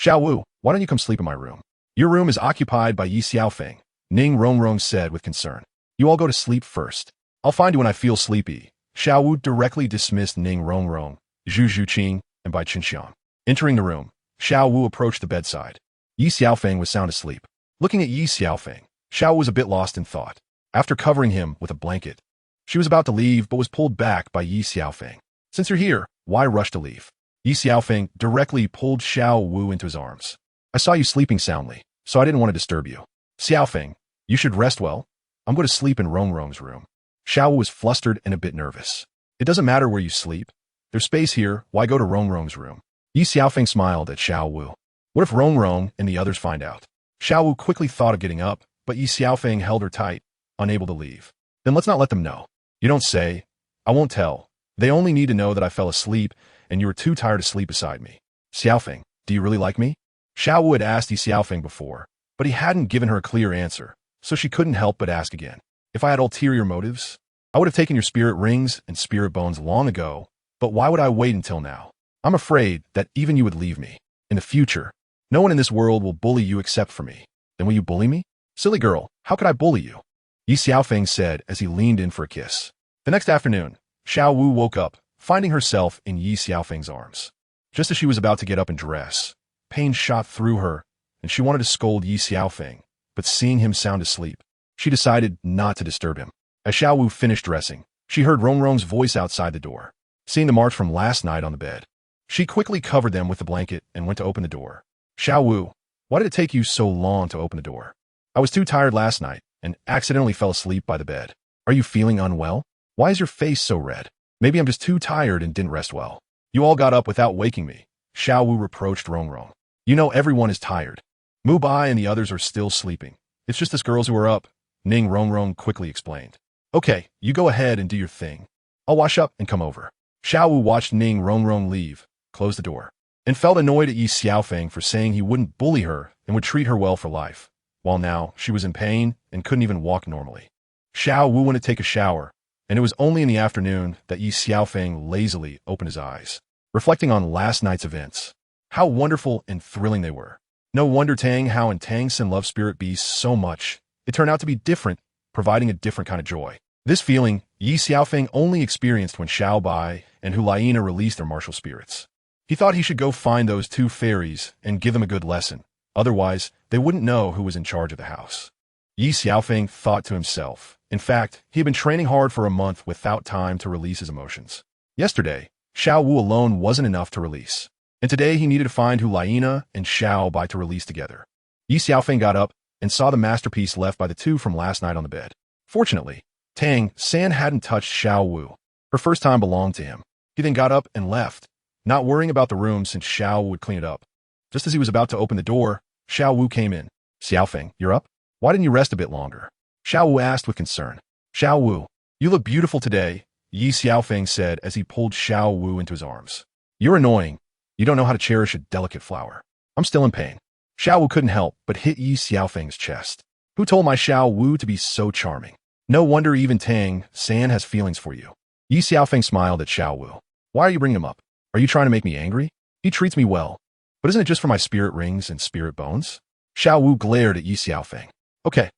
Xiao Wu, why don't you come sleep in my room? Your room is occupied by Ye Xiaofeng, Ning Rongrong said with concern. You all go to sleep first. I'll find you when I feel sleepy. Xiao Wu directly dismissed Ning Rongrong, Zhu Zhuqing, and Bai Chenxiang. Entering the room, Xiao Wu approached the bedside. Ye Xiaofeng was sound asleep. Looking at Ye Xiaofeng, Xiao Wu was a bit lost in thought. After covering him with a blanket, she was about to leave but was pulled back by Ye Xiaofeng. Since you're here, why rush to leave? Ye Xiaofeng directly pulled Xiao Wu into his arms. I saw you sleeping soundly, so I didn't want to disturb you. Xiaofeng, you should rest well. I'm going to sleep in Rongrong's room. Xiao Wu was flustered and a bit nervous. It doesn't matter where you sleep. There's space here, why go to Rongrong's room? Ye Xiaofeng smiled at Xiao Wu. What if Rongrong and the others find out? Xiao Wu quickly thought of getting up, but Ye Xiaofeng held her tight, unable to leave. Then let's not let them know. You don't say. I won't tell. They only need to know that I fell asleep and you were too tired to sleep beside me. Xiaofeng, do you really like me? Xiao Wu had asked Ye Xiaofeng before, but he hadn't given her a clear answer, so she couldn't help but ask again. If I had ulterior motives, I would have taken your spirit rings and spirit bones long ago, but why would I wait until now? I'm afraid that even you would leave me. In the future, no one in this world will bully you except for me. Then will you bully me? Silly girl, how could I bully you? Ye Xiaofeng said as he leaned in for a kiss. The next afternoon, Xiao Wu woke up, finding herself in Ye Xiaofeng's arms. Just as she was about to get up and dress, pain shot through her, and she wanted to scold Ye Xiaofeng, but seeing him sound asleep, she decided not to disturb him. As Xiao Wu finished dressing, she heard Rongrong's voice outside the door. Seeing the marks from last night on the bed, she quickly covered them with the blanket and went to open the door. Xiao Wu, why did it take you so long to open the door? I was too tired last night and accidentally fell asleep by the bed. Are you feeling unwell? Why is your face so red? Maybe I'm just too tired and didn't rest well. You all got up without waking me. Xiao Wu reproached Rongrong. You know everyone is tired. Mubai and the others are still sleeping. It's just us girls who are up, Ning Rongrong quickly explained. Okay, you go ahead and do your thing. I'll wash up and come over. Xiao Wu watched Ning Rongrong leave, close the door, and felt annoyed at Ye Xiaofeng for saying he wouldn't bully her and would treat her well for life, while now she was in pain and couldn't even walk normally. Xiao Wu went to take a shower, and it was only in the afternoon that Ye Xiaofeng lazily opened his eyes, reflecting on last night's events. How wonderful and thrilling they were. No wonder Tang Hao and Tang Sin love spirit beasts so much. It turned out to be different, providing a different kind of joy. This feeling, Ye Xiaofeng only experienced when Xiao Bai and Hulaina released their martial spirits. He thought he should go find those 2 fairies and give them a good lesson. Otherwise, they wouldn't know who was in charge of the house. Ye Xiaofeng thought to himself. In fact, he had been training hard for a month without time to release his emotions. Yesterday, Xiao Wu alone wasn't enough to release, and today he needed to find Hulaina and Xiao Bai to release together. Ye Xiaofeng got up and saw the masterpiece left by the 2 from last night on the bed. Fortunately, Tang San hadn't touched Xiao Wu. Her first time belonged to him. He then got up and left, not worrying about the room since Xiao Wu would clean it up. Just as he was about to open the door, Xiao Wu came in. Xiaofeng, you're up? Why didn't you rest a bit longer? Xiao Wu asked with concern. Xiao Wu, you look beautiful today, Ye Xiaofeng said as he pulled Xiao Wu into his arms. You're annoying. You don't know how to cherish a delicate flower. I'm still in pain. Xiao Wu couldn't help but hit Ye Xiaofeng's chest. Who told my Xiao Wu to be so charming? No wonder even Tang San has feelings for you. Ye Xiaofeng smiled at Xiao Wu. Why are you bringing him up? Are you trying to make me angry? He treats me well. But isn't it just for my spirit rings and spirit bones? Xiao Wu glared at Ye Xiaofeng. Okay,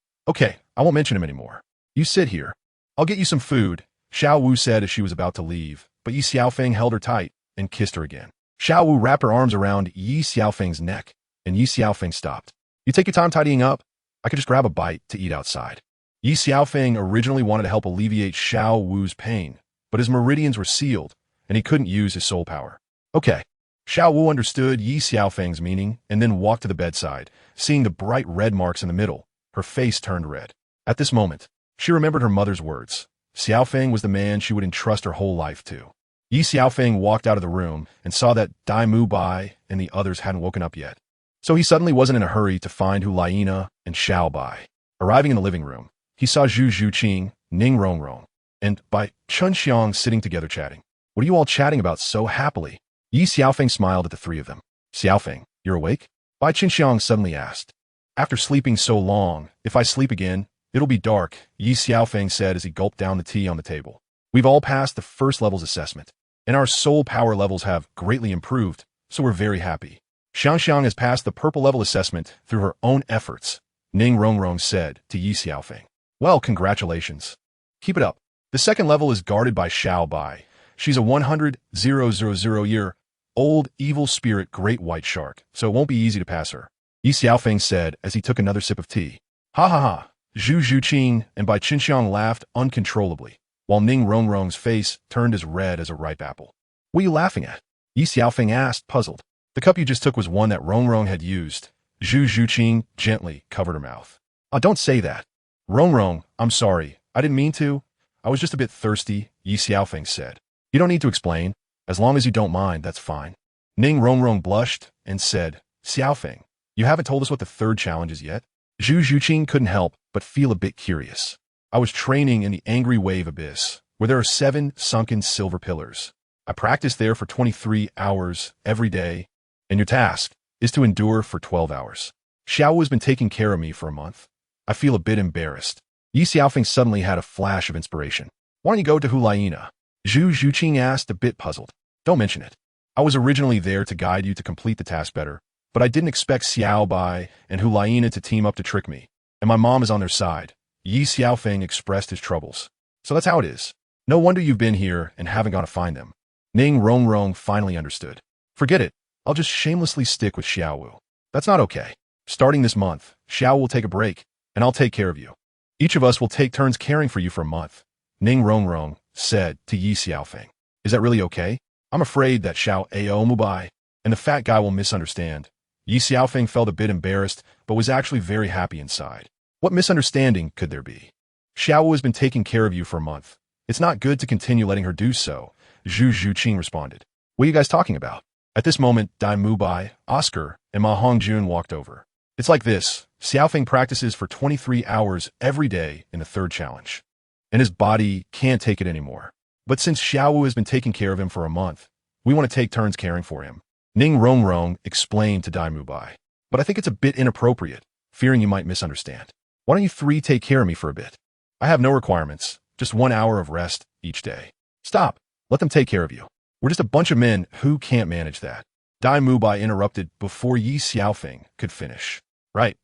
I won't mention him anymore. You sit here. I'll get you some food, Xiao Wu said as she was about to leave, but Ye Xiaofeng held her tight and kissed her again. Xiao Wu wrapped her arms around Ye Xiaofeng's neck, and Ye Xiaofeng stopped. You take your time tidying up? I could just grab a bite to eat outside. Ye Xiaofeng originally wanted to help alleviate Xiao Wu's pain, but his meridians were sealed, and he couldn't use his soul power. Okay. Xiao Wu understood Ye Xiaofeng's meaning and then walked to the bedside. Seeing the bright red marks in the middle, her face turned red. At this moment, she remembered her mother's words. Xiaofeng was the man she would entrust her whole life to. Ye Xiaofeng walked out of the room and saw that Dai Mu Bai and the others hadn't woken up yet. So he suddenly wasn't in a hurry to find Hu Laina and Xiao Bai. Arriving in the living room, he saw Zhu Zhuqing, Ning Rongrong, and Bai Chunxiang sitting together chatting. What are you all chatting about so happily? Ye Xiaofeng smiled at the three of them. Xiaofeng, you're awake? Bai Chunxiang suddenly asked. After sleeping so long, if I sleep again, it'll be dark, Ye Xiaofeng said as he gulped down the tea on the table. We've all passed the first level's assessment, and our soul power levels have greatly improved, so we're very happy. Xiangxiang has passed the purple level assessment through her own efforts, Ning Rongrong said to Ye Xiaofeng. Well, congratulations. Keep it up. The second level is guarded by Xiao Bai. She's a 100,000-year-old evil spirit great white shark, so it won't be easy to pass her. Ye Xiaofeng said as he took another sip of tea. Ha ha ha. Zhu Zhuqing and Bai Chunxiang laughed uncontrollably, while Ning Rongrong's face turned as red as a ripe apple. What are you laughing at? Ye Xiaofeng asked, puzzled. The cup you just took was one that Rongrong had used. Zhu Zhuqing gently covered her mouth. Oh, don't say that. Rongrong, I'm sorry. I didn't mean to. I was just a bit thirsty, Ye Xiaofeng said. You don't need to explain. As long as you don't mind, that's fine. Ning Rongrong blushed and said, Xiaofeng, you haven't told us what the third challenge is yet? Zhu Zhuqing couldn't help but feel a bit curious. I was training in the Angry Wave Abyss, where there are 7 sunken silver pillars. I practiced there for 23 hours every day, and your task is to endure for 12 hours. Xiao has been taking care of me for a month. I feel a bit embarrassed. Ye Xiaofeng suddenly had a flash of inspiration. Why don't you go to Hu Laina? Zhu Zhuqing asked, a bit puzzled. Don't mention it. I was originally there to guide you to complete the task better, but I didn't expect Xiao Bai and Hu Laina to team up to trick me, and my mom is on their side. Ye Xiaofeng expressed his troubles. So that's how it is. No wonder you've been here and haven't gone to find them. Ning Rongrong finally understood. Forget it. I'll just shamelessly stick with Xiao Wu. That's not okay. Starting this month, Xiao will take a break, and I'll take care of you. Each of us will take turns caring for you for a month, Ning Rongrong said to Ye Xiaofeng. Is that really okay? I'm afraid that Xiao Ao Mubai and the fat guy will misunderstand. Ye Xiaofeng felt a bit embarrassed, but was actually very happy inside. What misunderstanding could there be? Xiao has been taking care of you for a month. It's not good to continue letting her do so, Zhu Zhuqing responded. What are you guys talking about? At this moment, Dai Mubai, Oscar, and Ma Hongjun walked over. It's like this. Xiaofeng practices for 23 hours every day in the third challenge, and his body can't take it anymore. But since Xiao has been taking care of him for a month, we want to take turns caring for him, Ning Rongrong explained to Dai Mubai. But I think it's a bit inappropriate, fearing you might misunderstand. Why don't you 3 take care of me for a bit? I have no requirements, just 1 hour of rest each day. Stop. Let them take care of you. We're just a bunch of men who can't manage that. Dai Mubai interrupted before Ye Xiaofeng could finish. Right.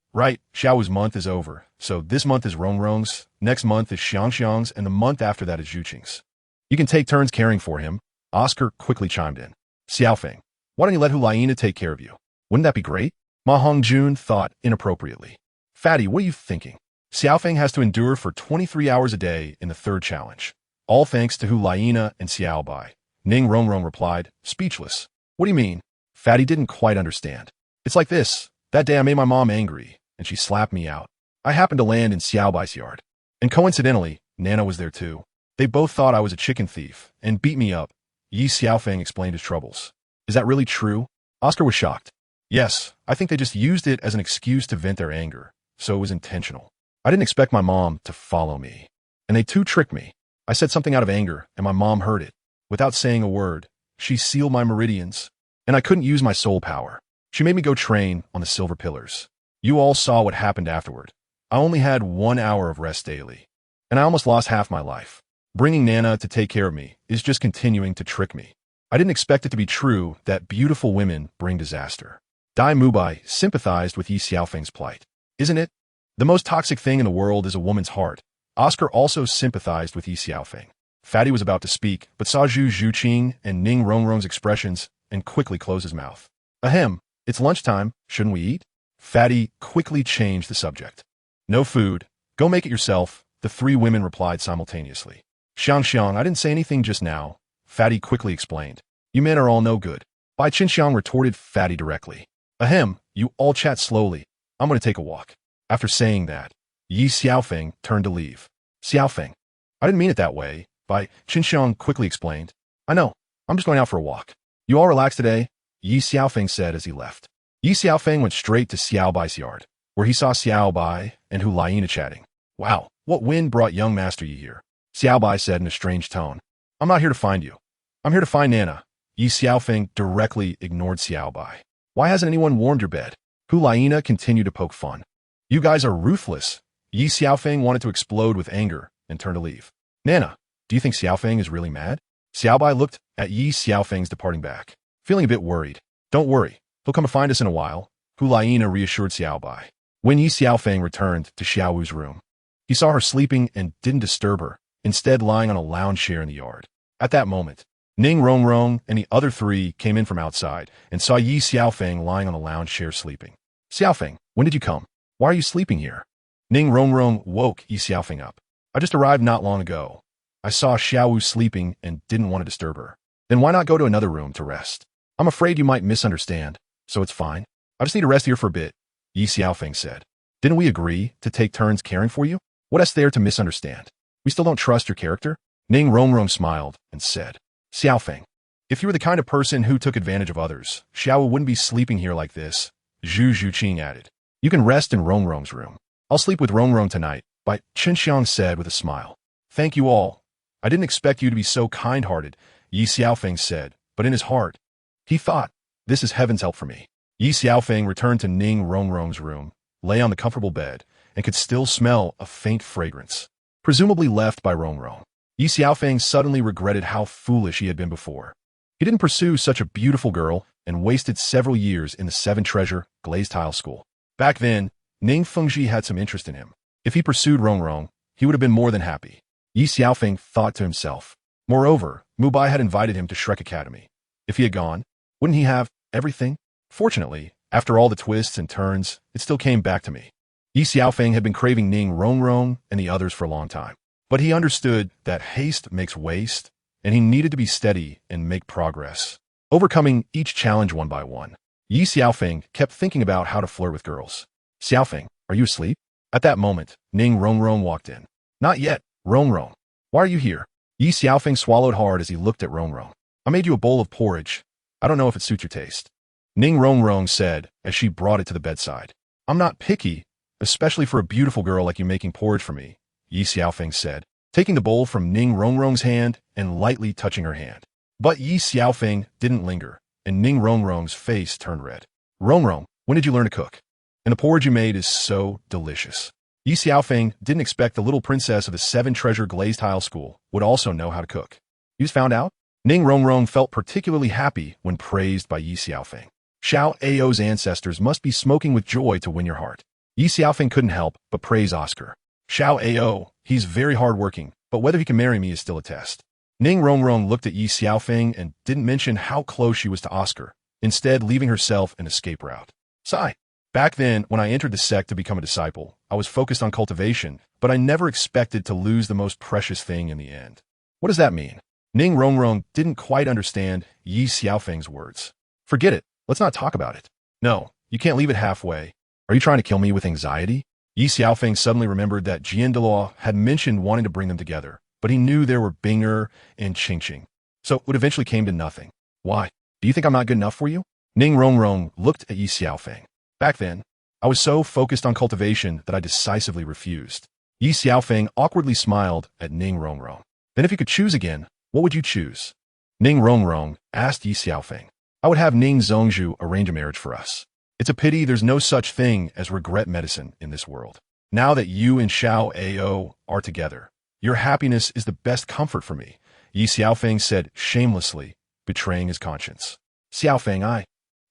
Xiao's month is over, so this month is Rongrong's, next month is Xiangxiang's, and the month after that is Zhuqing's. You can take turns caring for him, Oscar quickly chimed in. Xiaofeng, why don't you let Hu Laina take care of you? Wouldn't that be great? Ma Hongjun thought inappropriately. Fatty, what are you thinking? Xiaofeng has to endure for 23 hours a day in the third challenge. All thanks to Hu Laina and Xiao Bai. Ning Rongrong replied, speechless. What do you mean? Fatty didn't quite understand. It's like this. That day I made my mom angry, and she slapped me out. I happened to land in Xiao Bai's yard. And coincidentally, Nana was there too. They both thought I was a chicken thief and beat me up. Ye Xiaofeng explained his troubles. Is that really true? Oscar was shocked. Yes, I think they just used it as an excuse to vent their anger, so it was intentional. I didn't expect my mom to follow me. And they too tricked me. I said something out of anger, and my mom heard it. Without saying a word, she sealed my meridians, and I couldn't use my soul power. She made me go train on the silver pillars. You all saw what happened afterward. I only had 1 hour of rest daily, and I almost lost half my life. Bringing Nana to take care of me is just continuing to trick me. I didn't expect it to be true that beautiful women bring disaster. Dai Mubai sympathized with Ye Xiaofeng's plight. Isn't it? The most toxic thing in the world is a woman's heart. Oscar also sympathized with Ye Xiaofeng. Fatty was about to speak, but saw Zhu Zhuqing and Ning Rongrong's expressions and quickly closed his mouth. Ahem, it's lunchtime, shouldn't we eat? Fatty quickly changed the subject. No food, go make it yourself, the three women replied simultaneously. Xiang, I didn't say anything just now, Fatty quickly explained. You men are all no good. Bai Chenxiang retorted Fatty directly. Ahem, you all chat slowly. I'm going to take a walk. After saying that, Ye Xiaofeng turned to leave. Xiaofeng, I didn't mean it that way, Bai Chenxiang quickly explained. I know, I'm just going out for a walk. You all relax today, Ye Xiaofeng said as he left. Ye Xiaofeng went straight to Xiao Bai's yard, where he saw Xiao Bai and Hu Laina chatting. Wow, what wind brought young Master Yi here? Xiao Bai said in a strange tone. I'm not here to find you. I'm here to find Nana. Ye Xiaofeng directly ignored Xiao Bai. Why hasn't anyone warmed your bed? Hu Laina continued to poke fun. You guys are ruthless. Ye Xiaofeng wanted to explode with anger and turned to leave. Nana, do you think Xiaofeng is really mad? Xiao Bai looked at Ye Xiaofeng's departing back, feeling a bit worried. Don't worry, he'll come to find us in a while, Hu Laina reassured Xiao Bai. When Ye Xiaofeng returned to Xiao Wu's room, he saw her sleeping and didn't disturb her, instead lying on a lounge chair in the yard. At that moment, Ning Rongrong and the other three came in from outside and saw Ye Xiaofeng lying on the lounge chair sleeping. Xiaofeng, when did you come? Why are you sleeping here? Ning Rongrong woke Ye Xiaofeng up. I just arrived not long ago. I saw Xiao Wu sleeping and didn't want to disturb her. Then why not go to another room to rest? I'm afraid you might misunderstand, so it's fine. I just need to rest here for a bit, Ye Xiaofeng said. Didn't we agree to take turns caring for you? What is there to misunderstand? We still don't trust your character? Ning Rongrong smiled and said, Xiaofeng, if you were the kind of person who took advantage of others, Xiao Wu wouldn't be sleeping here like this, Zhu Zhuqing added. You can rest in Rongrong's room. I'll sleep with Rongrong tonight, Bai Chenxiang said with a smile. Thank you all. I didn't expect you to be so kind-hearted, Ye Xiaofeng said, but in his heart, he thought, this is heaven's help for me. Ye Xiaofeng returned to Ning Rongrong's room, lay on the comfortable bed, and could still smell a faint fragrance, presumably left by Rongrong. Ye Xiaofeng suddenly regretted how foolish he had been before. He didn't pursue such a beautiful girl and wasted several years in the Seven Treasure glazed tile school. Back then, Ning Fengzhi had some interest in him. If he pursued Rongrong, he would have been more than happy. Ye Xiaofeng thought to himself. Moreover, Mubai had invited him to Shrek Academy. If he had gone, wouldn't he have everything? Fortunately, after all the twists and turns, it still came back to me. Ye Xiaofeng had been craving Ning Rongrong and the others for a long time. But he understood that haste makes waste, and he needed to be steady and make progress, overcoming each challenge one by one. Ye Xiaofeng kept thinking about how to flirt with girls. Xiaofeng, are you asleep? At that moment, Ning Rongrong walked in. Not yet, Rongrong. Why are you here? Ye Xiaofeng swallowed hard as he looked at Rongrong. I made you a bowl of porridge. I don't know if it suits your taste. Ning Rongrong said as she brought it to the bedside. I'm not picky, especially for a beautiful girl like you making porridge for me, Ye Xiaofeng said, taking the bowl from Ning Rongrong's hand and lightly touching her hand. But Ye Xiaofeng didn't linger, and Ning Rongrong's face turned red. Rongrong, when did you learn to cook? And the porridge you made is so delicious. Ye Xiaofeng didn't expect the little princess of the Seven Treasure glazed tile school would also know how to cook. You just found out? Ning Rongrong felt particularly happy when praised by Ye Xiaofeng. Xiao Ao's ancestors must be smoking with joy to win your heart. Ye Xiaofeng couldn't help but praise Oscar. Xiao Ao, he's very hardworking, but whether he can marry me is still a test. Ning Rongrong looked at Ye Xiaofeng and didn't mention how close she was to Oscar, instead leaving herself an escape route. Sigh. Back then, when I entered the sect to become a disciple, I was focused on cultivation, but I never expected to lose the most precious thing in the end. What does that mean? Ning Rongrong didn't quite understand Ye Xiaofeng's words. Forget it. Let's not talk about it. No, you can't leave it halfway. Are you trying to kill me with anxiety? Ye Xiaofeng suddenly remembered that Douluo had mentioned wanting to bring them together, but he knew there were Binger and Qingqing. So it eventually came to nothing. Why? Do you think I'm not good enough for you? Ning Rongrong looked at Ye Xiaofeng. Back then, I was so focused on cultivation that I decisively refused. Ye Xiaofeng awkwardly smiled at Ning Rongrong. Then if you could choose again, what would you choose? Ning Rongrong asked Ye Xiaofeng. I would have Ning Zhongzhu arrange a marriage for us. It's a pity there's no such thing as regret medicine in this world. Now that you and Xiao Ao are together, your happiness is the best comfort for me, Ye Xiaofeng said shamelessly, betraying his conscience. Xiaofeng,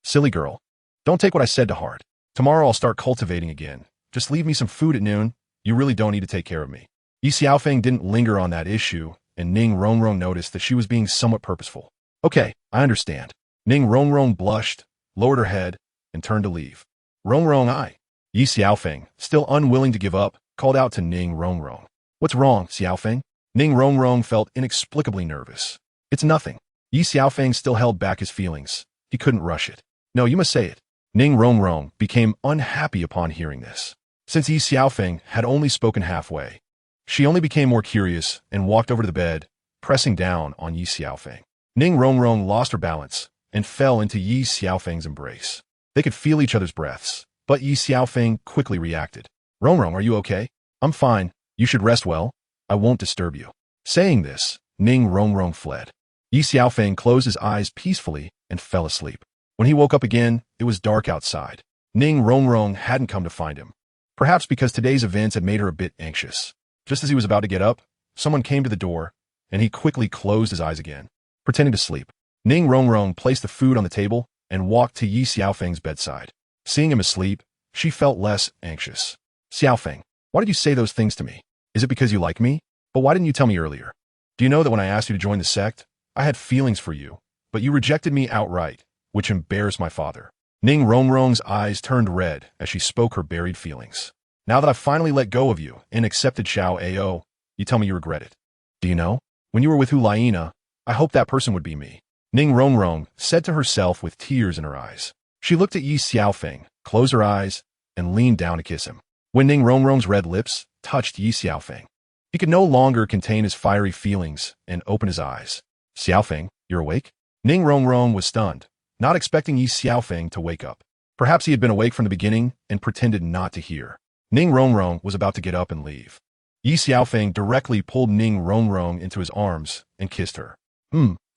silly girl. Don't take what I said to heart. Tomorrow I'll start cultivating again. Just leave me some food at noon. You really don't need to take care of me. Ye Xiaofeng didn't linger on that issue, and Ning Rongrong noticed that she was being somewhat purposeful. Okay, I understand. Ning Rongrong blushed, lowered her head, and turned to leave. Rongrong, Ye Xiaofeng, still unwilling to give up, called out to Ning Rongrong. What's wrong, Xiaofeng? Ning Rongrong felt inexplicably nervous. It's nothing. Ye Xiaofeng still held back his feelings. He couldn't rush it. No, you must say it. Ning Rongrong became unhappy upon hearing this. Since Ye Xiaofeng had only spoken halfway, she only became more curious and walked over to the bed, pressing down on Ye Xiaofeng. Ning Rongrong lost her balance and fell into Ye Xiaofeng's embrace. They could feel each other's breaths, but Ye Xiaofeng quickly reacted. Rongrong, are you okay? I'm fine. You should rest well. I won't disturb you. Saying this, Ning Rongrong fled. Ye Xiaofeng closed his eyes peacefully and fell asleep. When he woke up again, it was dark outside. Ning Rongrong hadn't come to find him. Perhaps because today's events had made her a bit anxious. Just as he was about to get up, someone came to the door, and he quickly closed his eyes again. Pretending to sleep, Ning Rongrong placed the food on the table and walked to Ye Xiaofeng's bedside. Seeing him asleep, she felt less anxious. Xiaofeng, why did you say those things to me? Is it because you like me? But why didn't you tell me earlier? Do you know that when I asked you to join the sect, I had feelings for you, but you rejected me outright, which embarrassed my father. Ning Rongrong's eyes turned red as she spoke her buried feelings. Now that I've finally let go of you and accepted Xiao Ao, you tell me you regret it. Do you know? When you were with Hulaina, I hoped that person would be me. Ning Rongrong said to herself with tears in her eyes. She looked at Ye Xiaofeng, closed her eyes, and leaned down to kiss him. When Ning Rongrong's red lips touched Ye Xiaofeng, he could no longer contain his fiery feelings and open his eyes. Xiaofeng, you're awake? Ning Rongrong was stunned, not expecting Ye Xiaofeng to wake up. Perhaps he had been awake from the beginning and pretended not to hear. Ning Rongrong was about to get up and leave. Ye Xiaofeng directly pulled Ning Rongrong into his arms and kissed her.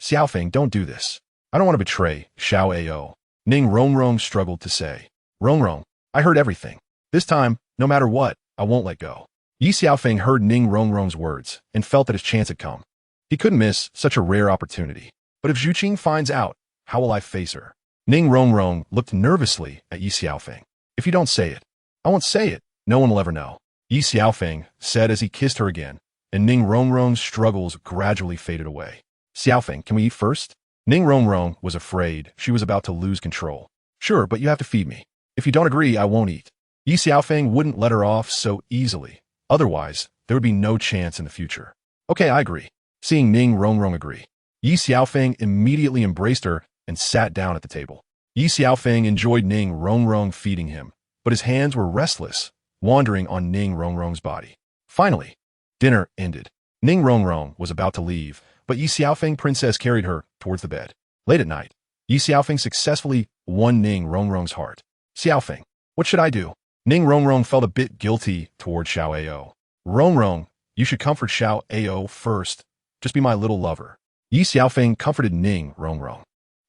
Xiaofeng, don't do this. I don't want to betray Xiao Ao. Ning Rongrong struggled to say. Rongrong, I heard everything. This time, no matter what, I won't let go. Ye Xiaofeng heard Ning Rongrong's words and felt that his chance had come. He couldn't miss such a rare opportunity. But if Zhuqing finds out, how will I face her? Ning Rongrong looked nervously at Ye Xiaofeng. If you don't say it, I won't say it. No one will ever know. Ye Xiaofeng said as he kissed her again, and Ning Rongrong's struggles gradually faded away. Xiaofeng, can we eat first? Ning Rongrong was afraid she was about to lose control. Sure, but you have to feed me. If you don't agree, I won't eat. Ye Xiaofeng wouldn't let her off so easily. Otherwise, there would be no chance in the future. Okay, I agree. Seeing Ning Rongrong agree, Ye Xiaofeng immediately embraced her and sat down at the table. Ye Xiaofeng enjoyed Ning Rongrong feeding him, but his hands were restless, wandering on Ning Rongrong's body. Finally, dinner ended. Ning Rongrong was about to leave, but Ye Xiaofeng princess carried her towards the bed. Late at night, Ye Xiaofeng successfully won Ning Rongrong's heart. Xiaofeng, what should I do? Ning Rongrong felt a bit guilty toward Xiao Ao. Rongrong, you should comfort Xiao Ao first. Just be my little lover. Ye Xiaofeng comforted Ning Rongrong.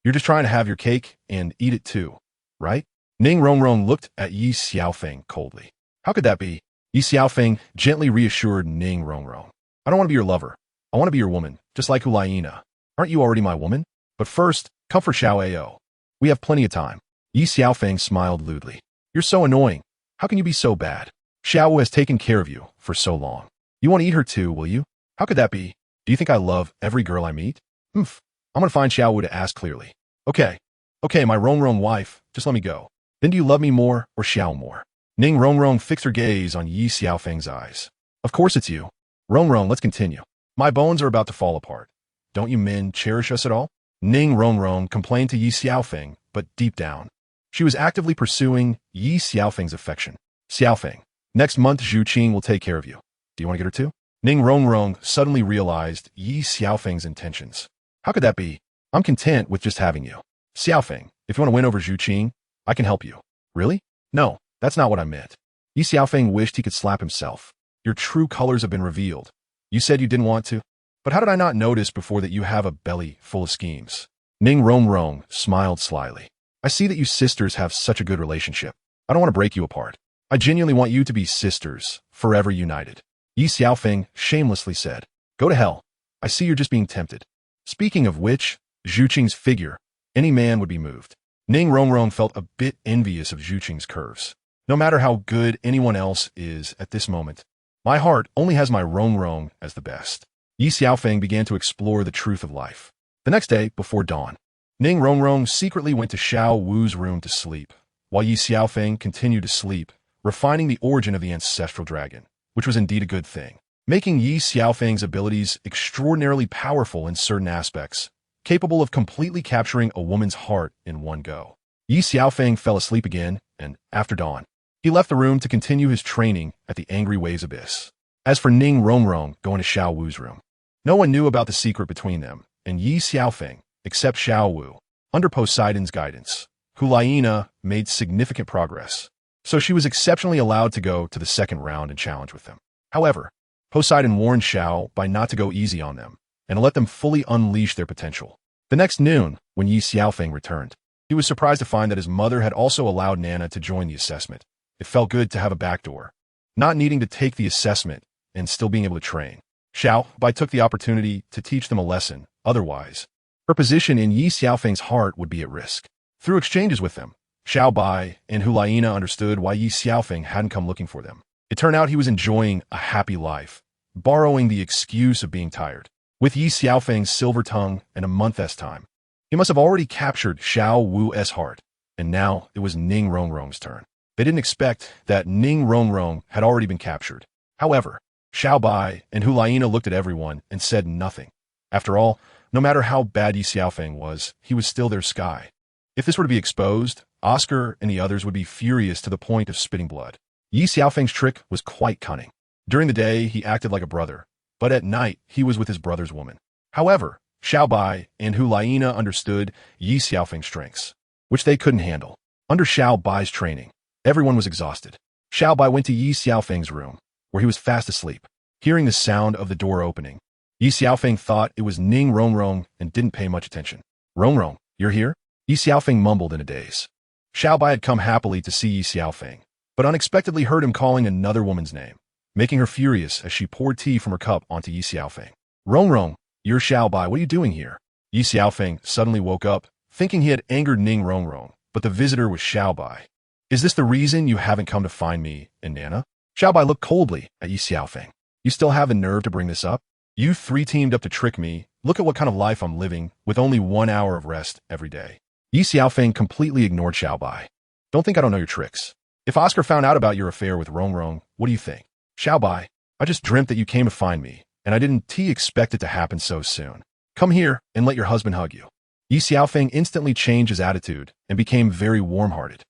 You're just trying to have your cake and eat it too, right? Ning Rongrong looked at Ye Xiaofeng coldly. How could that be? Ye Xiaofeng gently reassured Ning Rongrong. I don't want to be your lover. I want to be your woman, just like Hulaina. Aren't you already my woman? But first, comfort Xiao Ao. We have plenty of time. Ye Xiaofeng smiled lewdly. You're so annoying. How can you be so bad? Xiao has taken care of you for so long. You want to eat her too, will you? How could that be? Do you think I love every girl I meet? I'm gonna find Xiao Wu to ask clearly. Okay, my Rongrong wife, just let me go. Then do you love me more or Xiao more? Ning Rongrong fixed her gaze on Ye Xiaofeng's eyes. Of course it's you. Rongrong, let's continue. My bones are about to fall apart. Don't you men cherish us at all? Ning Rongrong complained to Ye Xiaofeng, but deep down, she was actively pursuing Ye Xiaofeng's affection. Xiaofeng, Next month, Zhu Qing will take care of you. Do you want to get her too? Ning Rongrong suddenly realized Ye Xiaofeng's intentions. How could that be? I'm content with just having you. Xiaofeng, if you want to win over Zhu Qing, I can help you. Really? No, that's not what I meant. Ye Xiaofeng wished he could slap himself. Your true colors have been revealed. You said you didn't want to. But how did I not notice before that you have a belly full of schemes? Ning Rongrong smiled slyly. I see that you sisters have such a good relationship. I don't want to break you apart. I genuinely want you to be sisters, forever united. Ye Xiaofeng shamelessly said. Go to hell. I see you're just being tempted. Speaking of which, Zhu Qing's figure, any man would be moved. Ning Rongrong felt a bit envious of Zhu Qing's curves. No matter how good anyone else is at this moment, my heart only has my Rongrong as the best. Ye Xiaofeng began to explore the truth of life. The next day, before dawn, Ning Rongrong secretly went to Xiao Wu's room to sleep, while Ye Xiaofeng continued to sleep, refining the origin of the ancestral dragon, which was indeed a good thing, making Ye Xiaofeng's abilities extraordinarily powerful in certain aspects, capable of completely capturing a woman's heart in one go. Ye Xiaofeng fell asleep again, and, after dawn, he left the room to continue his training at the Angry Waves Abyss. As for Ning Rongrong going to Xiao Wu's room, no one knew about the secret between them, and Ye Xiaofeng, except Xiao Wu, under Poseidon's guidance. Hulayina made significant progress, so she was exceptionally allowed to go to the second round and challenge with them. However, Poseidon warned Xiao by not to go easy on them, and to let them fully unleash their potential. The next noon, when Ye Xiaofeng returned, he was surprised to find that his mother had also allowed Nana to join the assessment. It felt good to have a backdoor, not needing to take the assessment and still being able to train. Xiao Bai took the opportunity to teach them a lesson, otherwise, her position in Ye Xiaofeng's heart would be at risk. Through exchanges with them, Xiao Bai and Hulayina understood why Ye Xiaofeng hadn't come looking for them. It turned out he was enjoying a happy life, borrowing the excuse of being tired. With Ye Xiaofeng's silver tongue and a month's time, he must have already captured Xiao Wu's heart, and now it was Ning Rongrong's turn. They didn't expect that Ning Rongrong had already been captured. However, Xiao Bai and Hulayina looked at everyone and said nothing. After all, no matter how bad Ye Xiaofeng was, he was still their sky. If this were to be exposed, Oscar and the others would be furious to the point of spitting blood. Ye Xiaofeng's trick was quite cunning. During the day, he acted like a brother, but at night, he was with his brother's woman. However, Xiao Bai and Hulayina understood Ye Xiaofeng's strengths, which they couldn't handle. Under Xiao Bai's training, everyone was exhausted. Xiao Bai went to Ye Xiaofeng's room, where he was fast asleep. Hearing the sound of the door opening, Ye Xiaofeng thought it was Ning Rongrong and didn't pay much attention. Rongrong, you're here? Ye Xiaofeng mumbled in a daze. Xiao Bai had come happily to see Ye Xiaofeng, but unexpectedly heard him calling another woman's name, making her furious as she poured tea from her cup onto Ye Xiaofeng. Rongrong, you're Xiao Bai, what are you doing here? Ye Xiaofeng suddenly woke up, thinking he had angered Ning Rongrong, but the visitor was Xiao Bai. Is this the reason you haven't come to find me and Nana? Xiao Bai looked coldly at Ye Xiaofeng. You still have the nerve to bring this up? You three teamed up to trick me. Look at what kind of life I'm living, with only 1 hour of rest every day. Ye Xiaofeng completely ignored Xiao Bai. Don't think I don't know your tricks. If Oscar found out about your affair with Rongrong, what do you think? Xiao Bai, I just dreamt that you came to find me, and I didn't expect it to happen so soon. Come here and let your husband hug you. Ye Xiaofeng instantly changed his attitude and became very warm-hearted.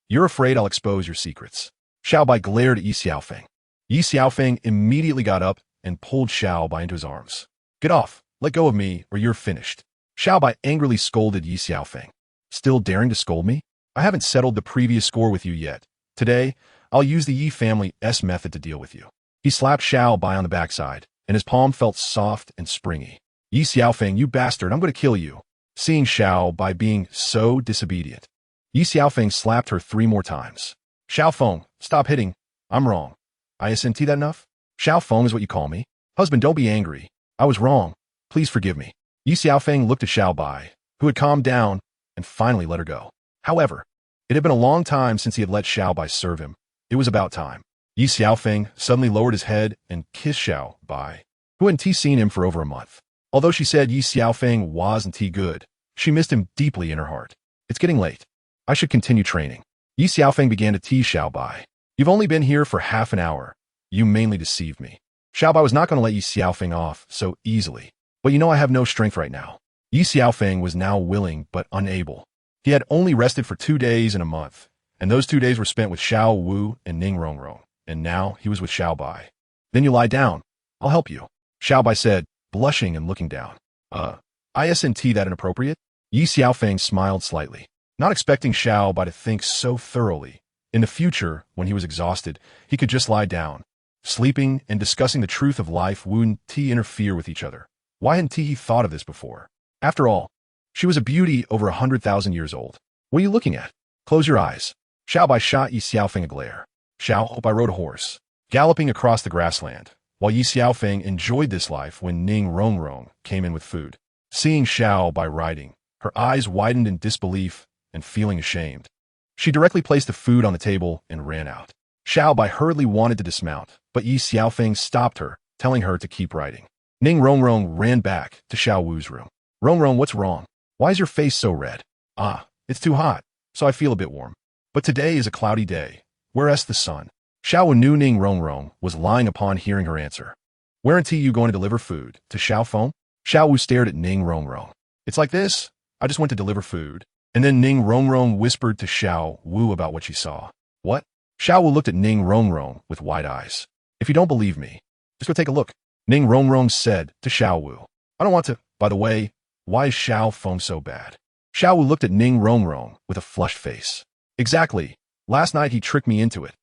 You're afraid I'll expose your secrets. Xiao Bai glared at Ye Xiaofeng. Ye Xiaofeng immediately got up and pulled Xiao Bai into his arms. Get off, let go of me, or you're finished. Xiao Bai angrily scolded Ye Xiaofeng. Still daring to scold me? I haven't settled the previous score with you yet. Today, I'll use the Yi family's method to deal with you. He slapped Xiao Bai on the backside, and his palm felt soft and springy. Ye Xiaofeng, you bastard, I'm going to kill you. Seeing Xiao Bai being so disobedient, Ye Xiaofeng slapped her 3 more times. Xiaofeng, stop hitting. I'm wrong. Isn't that enough? Xiaofeng is what you call me. Husband, don't be angry. I was wrong. Please forgive me. Ye Xiaofeng looked at Xiao Bai, who had calmed down, and finally let her go. However, it had been a long time since he had let Xiao Bai serve him. It was about time. Ye Xiaofeng suddenly lowered his head and kissed Xiao Bai, who hadn't seen him for over a month. Although she said Ye Xiaofeng wasn't good, she missed him deeply in her heart. It's getting late. I should continue training. Ye Xiaofeng began to tease Xiao Bai. You've only been here for half an hour. You mainly deceived me. Xiao Bai was not going to let Ye Xiaofeng off so easily. But you know I have no strength right now. Ye Xiaofeng was now willing but unable. He had only rested for 2 days in a month, and those 2 days were spent with Xiao Wu and Ning Rongrong. and now he was with Xiaobai. Then you lie down. I'll help you, Xiaobai said, blushing and looking down. Isn't that inappropriate? Ye Xiaofeng smiled slightly, not expecting Xiaobai to think so thoroughly. In the future, when he was exhausted, he could just lie down. Sleeping and discussing the truth of life wouldn't interfere with each other. Why hadn't he thought of this before? After all, she was a beauty over 100,000 years old. What are you looking at? Close your eyes. Xiaobai shot Ye Xiaofeng a glare. Xiaobai rode a horse, galloping across the grassland, while Ye Xiaofeng enjoyed this life when Ning Rongrong came in with food. Seeing Xiaobai riding, her eyes widened in disbelief and feeling ashamed. She directly placed the food on the table and ran out. Xiaobai hurriedly wanted to dismount, but Ye Xiaofeng stopped her, telling her to keep riding. Ning Rongrong ran back to Xiao Wu's room. Rongrong, what's wrong? Why is your face so red? It's too hot, so I feel a bit warm. But today is a cloudy day. Where's the sun? Xiao Wu knew Ning Rongrong was lying upon hearing her answer. Weren't you going to deliver food to Xiaofeng? Xiao Wu stared at Ning Rongrong. It's like this. I just went to deliver food. And then Ning Rongrong whispered to Xiao Wu about what she saw. What? Xiao Wu looked at Ning Rongrong with wide eyes. If you don't believe me, just go take a look. Ning Rongrong said to Xiao Wu. I don't want to. By the way, why is Xiaofeng so bad? Xiao Wu looked at Ning Rongrong with a flushed face. Exactly. Last night he tricked me into it.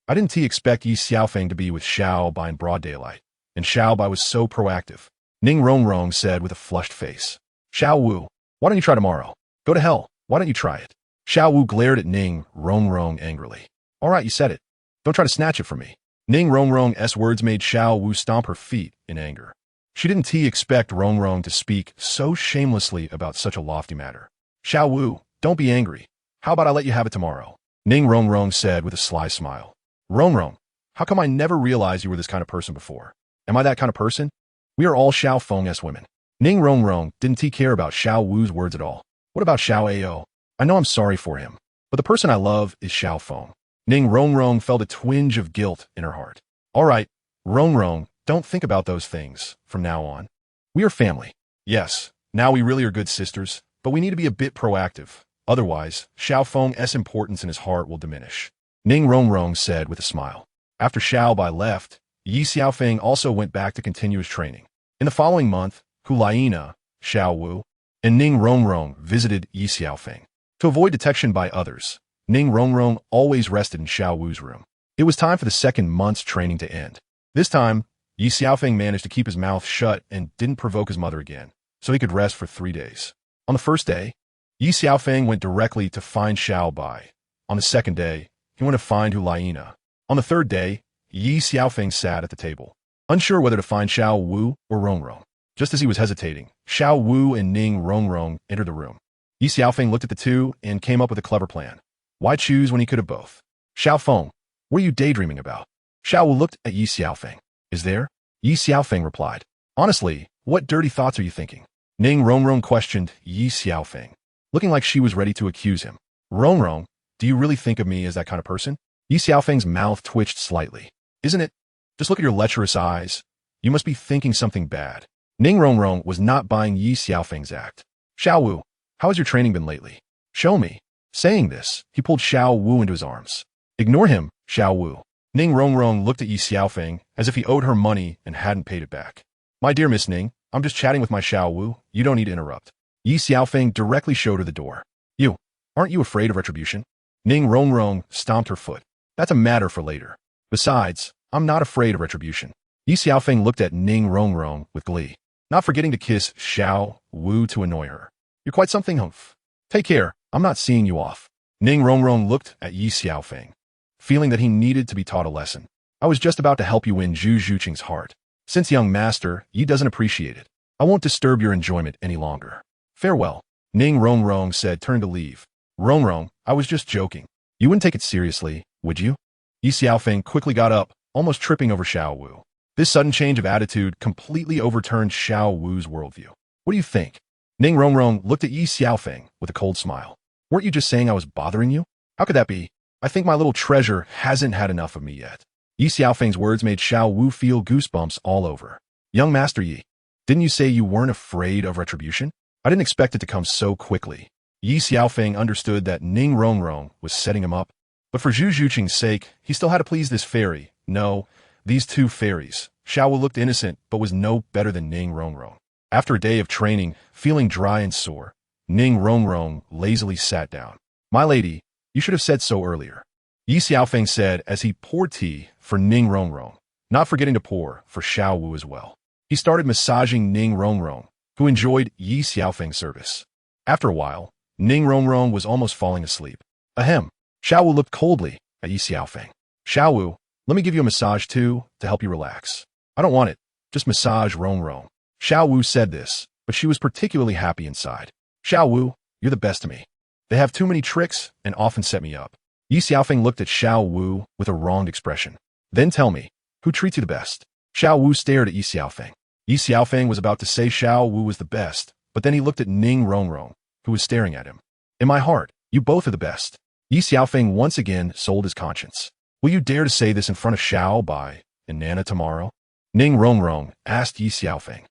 I didn't expect Ye Xiaofeng to be with Xiaobai in broad daylight, and Xiaobai was so proactive. Ning Rongrong said with a flushed face. Xiao Wu, why don't you try tomorrow? Go to hell. Why don't you try it? Xiao Wu glared at Ning Rongrong angrily. All right, you said it. Don't try to snatch it from me. Ning Rongrong's words made Xiao Wu stomp her feet in anger. She didn't expect Rongrong to speak so shamelessly about such a lofty matter. Xiao Wu, don't be angry. How about I let you have it tomorrow? Ning Rongrong said with a sly smile. Rongrong, how come I never realized you were this kind of person before? Am I that kind of person? We are all Xiaofeng's women. Ning Rongrong didn't care about Xiao Wu's words at all. What about Xiao Ao? I know I'm sorry for him, but the person I love is Xiaofeng. Ning Rongrong felt a twinge of guilt in her heart. All right, Rongrong, don't think about those things from now on. We are family. Yes, now we really are good sisters, but we need to be a bit proactive. Otherwise, Xiaofeng's importance in his heart will diminish. Ning Rongrong said with a smile. After Xiaobai left, Ye Xiaofeng also went back to continue his training. In the following month, Hulaina, Xiao Wu, and Ning Rongrong visited Ye Xiaofeng. To avoid detection by others, Ning Rongrong always rested in Xiao Wu's room. It was time for the second month's training to end. This time, Ye Xiaofeng managed to keep his mouth shut and didn't provoke his mother again, so he could rest for 3 days. On the first day, Ye Xiaofeng went directly to find Xiaobai. On the second day, he went to find Hulaina. On the third day, Ye Xiaofeng sat at the table, unsure whether to find Xiao Wu or Rongrong. Just as he was hesitating, Xiao Wu and Ning Rongrong entered the room. Ye Xiaofeng looked at the two and came up with a clever plan. Why choose when he could have both? Xiaofeng, what are you daydreaming about? Xiao Wu looked at Ye Xiaofeng. Is there? Ye Xiaofeng replied. Honestly, what dirty thoughts are you thinking? Ning Rongrong questioned Ye Xiaofeng, looking like she was ready to accuse him. Rongrong, do you really think of me as that kind of person? Ye Xiaofeng's mouth twitched slightly. Isn't it? Just look at your lecherous eyes. You must be thinking something bad. Ning Rongrong was not buying Ye Xiaofeng's act. Xiao Wu, how has your training been lately? Show me. Saying this, he pulled Xiao Wu into his arms. Ignore him, Xiao Wu. Ning Rongrong looked at Ye Xiaofeng as if he owed her money and hadn't paid it back. My dear Miss Ning, I'm just chatting with my Xiao Wu. You don't need to interrupt. Ye Xiaofeng directly showed her the door. You, aren't you afraid of retribution? Ning Rongrong stomped her foot. That's a matter for later. Besides, I'm not afraid of retribution. Ye Xiaofeng looked at Ning Rongrong with glee, not forgetting to kiss Xiao Wu to annoy her. You're quite something, humph. Take care, I'm not seeing you off. Ning Rongrong looked at Ye Xiaofeng, feeling that he needed to be taught a lesson. I was just about to help you win Zhu Zhuqing's heart. Since young master, Yi doesn't appreciate it. I won't disturb your enjoyment any longer. Farewell. Ning Rongrong said, turn to leave. Rongrong, I was just joking. You wouldn't take it seriously, would you? Ye Xiaofeng quickly got up, almost tripping over Xiao Wu. This sudden change of attitude completely overturned Xiao Wu's worldview. What do you think? Ning Rongrong looked at Ye Xiaofeng with a cold smile. Weren't you just saying I was bothering you? How could that be? I think my little treasure hasn't had enough of me yet. Ye Xiaofeng's words made Xiao Wu feel goosebumps all over. Young Master Yi, didn't you say you weren't afraid of retribution? I didn't expect it to come so quickly. Ye Xiaofeng understood that Ning Rongrong was setting him up, but for Zhu Zhuqing's sake, he still had to please this fairy, No, these two fairies. Xiao Wu looked innocent, but was no better than Ning Rongrong. After a day of training, feeling dry and sore, Ning Rongrong lazily sat down. My lady, you should have said so earlier, Ye Xiaofeng said as he poured tea for Ning Rongrong, not forgetting to pour for Xiao Wu as well. He started massaging Ning Rongrong, who enjoyed Ye Xiaofeng's service. After a while, Ning Rongrong was almost falling asleep. Ahem. Xiao Wu looked coldly at Ye Xiaofeng. Xiao Wu, let me give you a massage too, to help you relax. I don't want it. Just massage Rongrong. Xiao Wu said this, but she was particularly happy inside. Xiao Wu, you're the best to me. They have too many tricks and often set me up. Ye Xiaofeng looked at Xiao Wu with a wronged expression. Then tell me, who treats you the best? Xiao Wu stared at Ye Xiaofeng. Ye Xiaofeng was about to say Xiao Wu was the best, but then he looked at Ning Rongrong, who was staring at him. In my heart, you both are the best. Ye Xiaofeng once again sold his conscience. Will you dare to say this in front of Xiao Bai and Nana tomorrow? Ning Rongrong asked Ye Xiaofeng.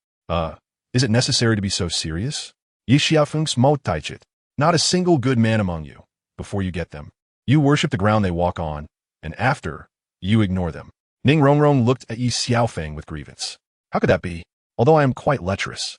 Is it necessary to be so serious? Ye Xiaofeng smote taichit. Not a single good man among you, before you get them. You worship the ground they walk on, and after, you ignore them. Ning Rongrong looked at Ye Xiaofeng with grievance. How could that be? Although I am quite lecherous.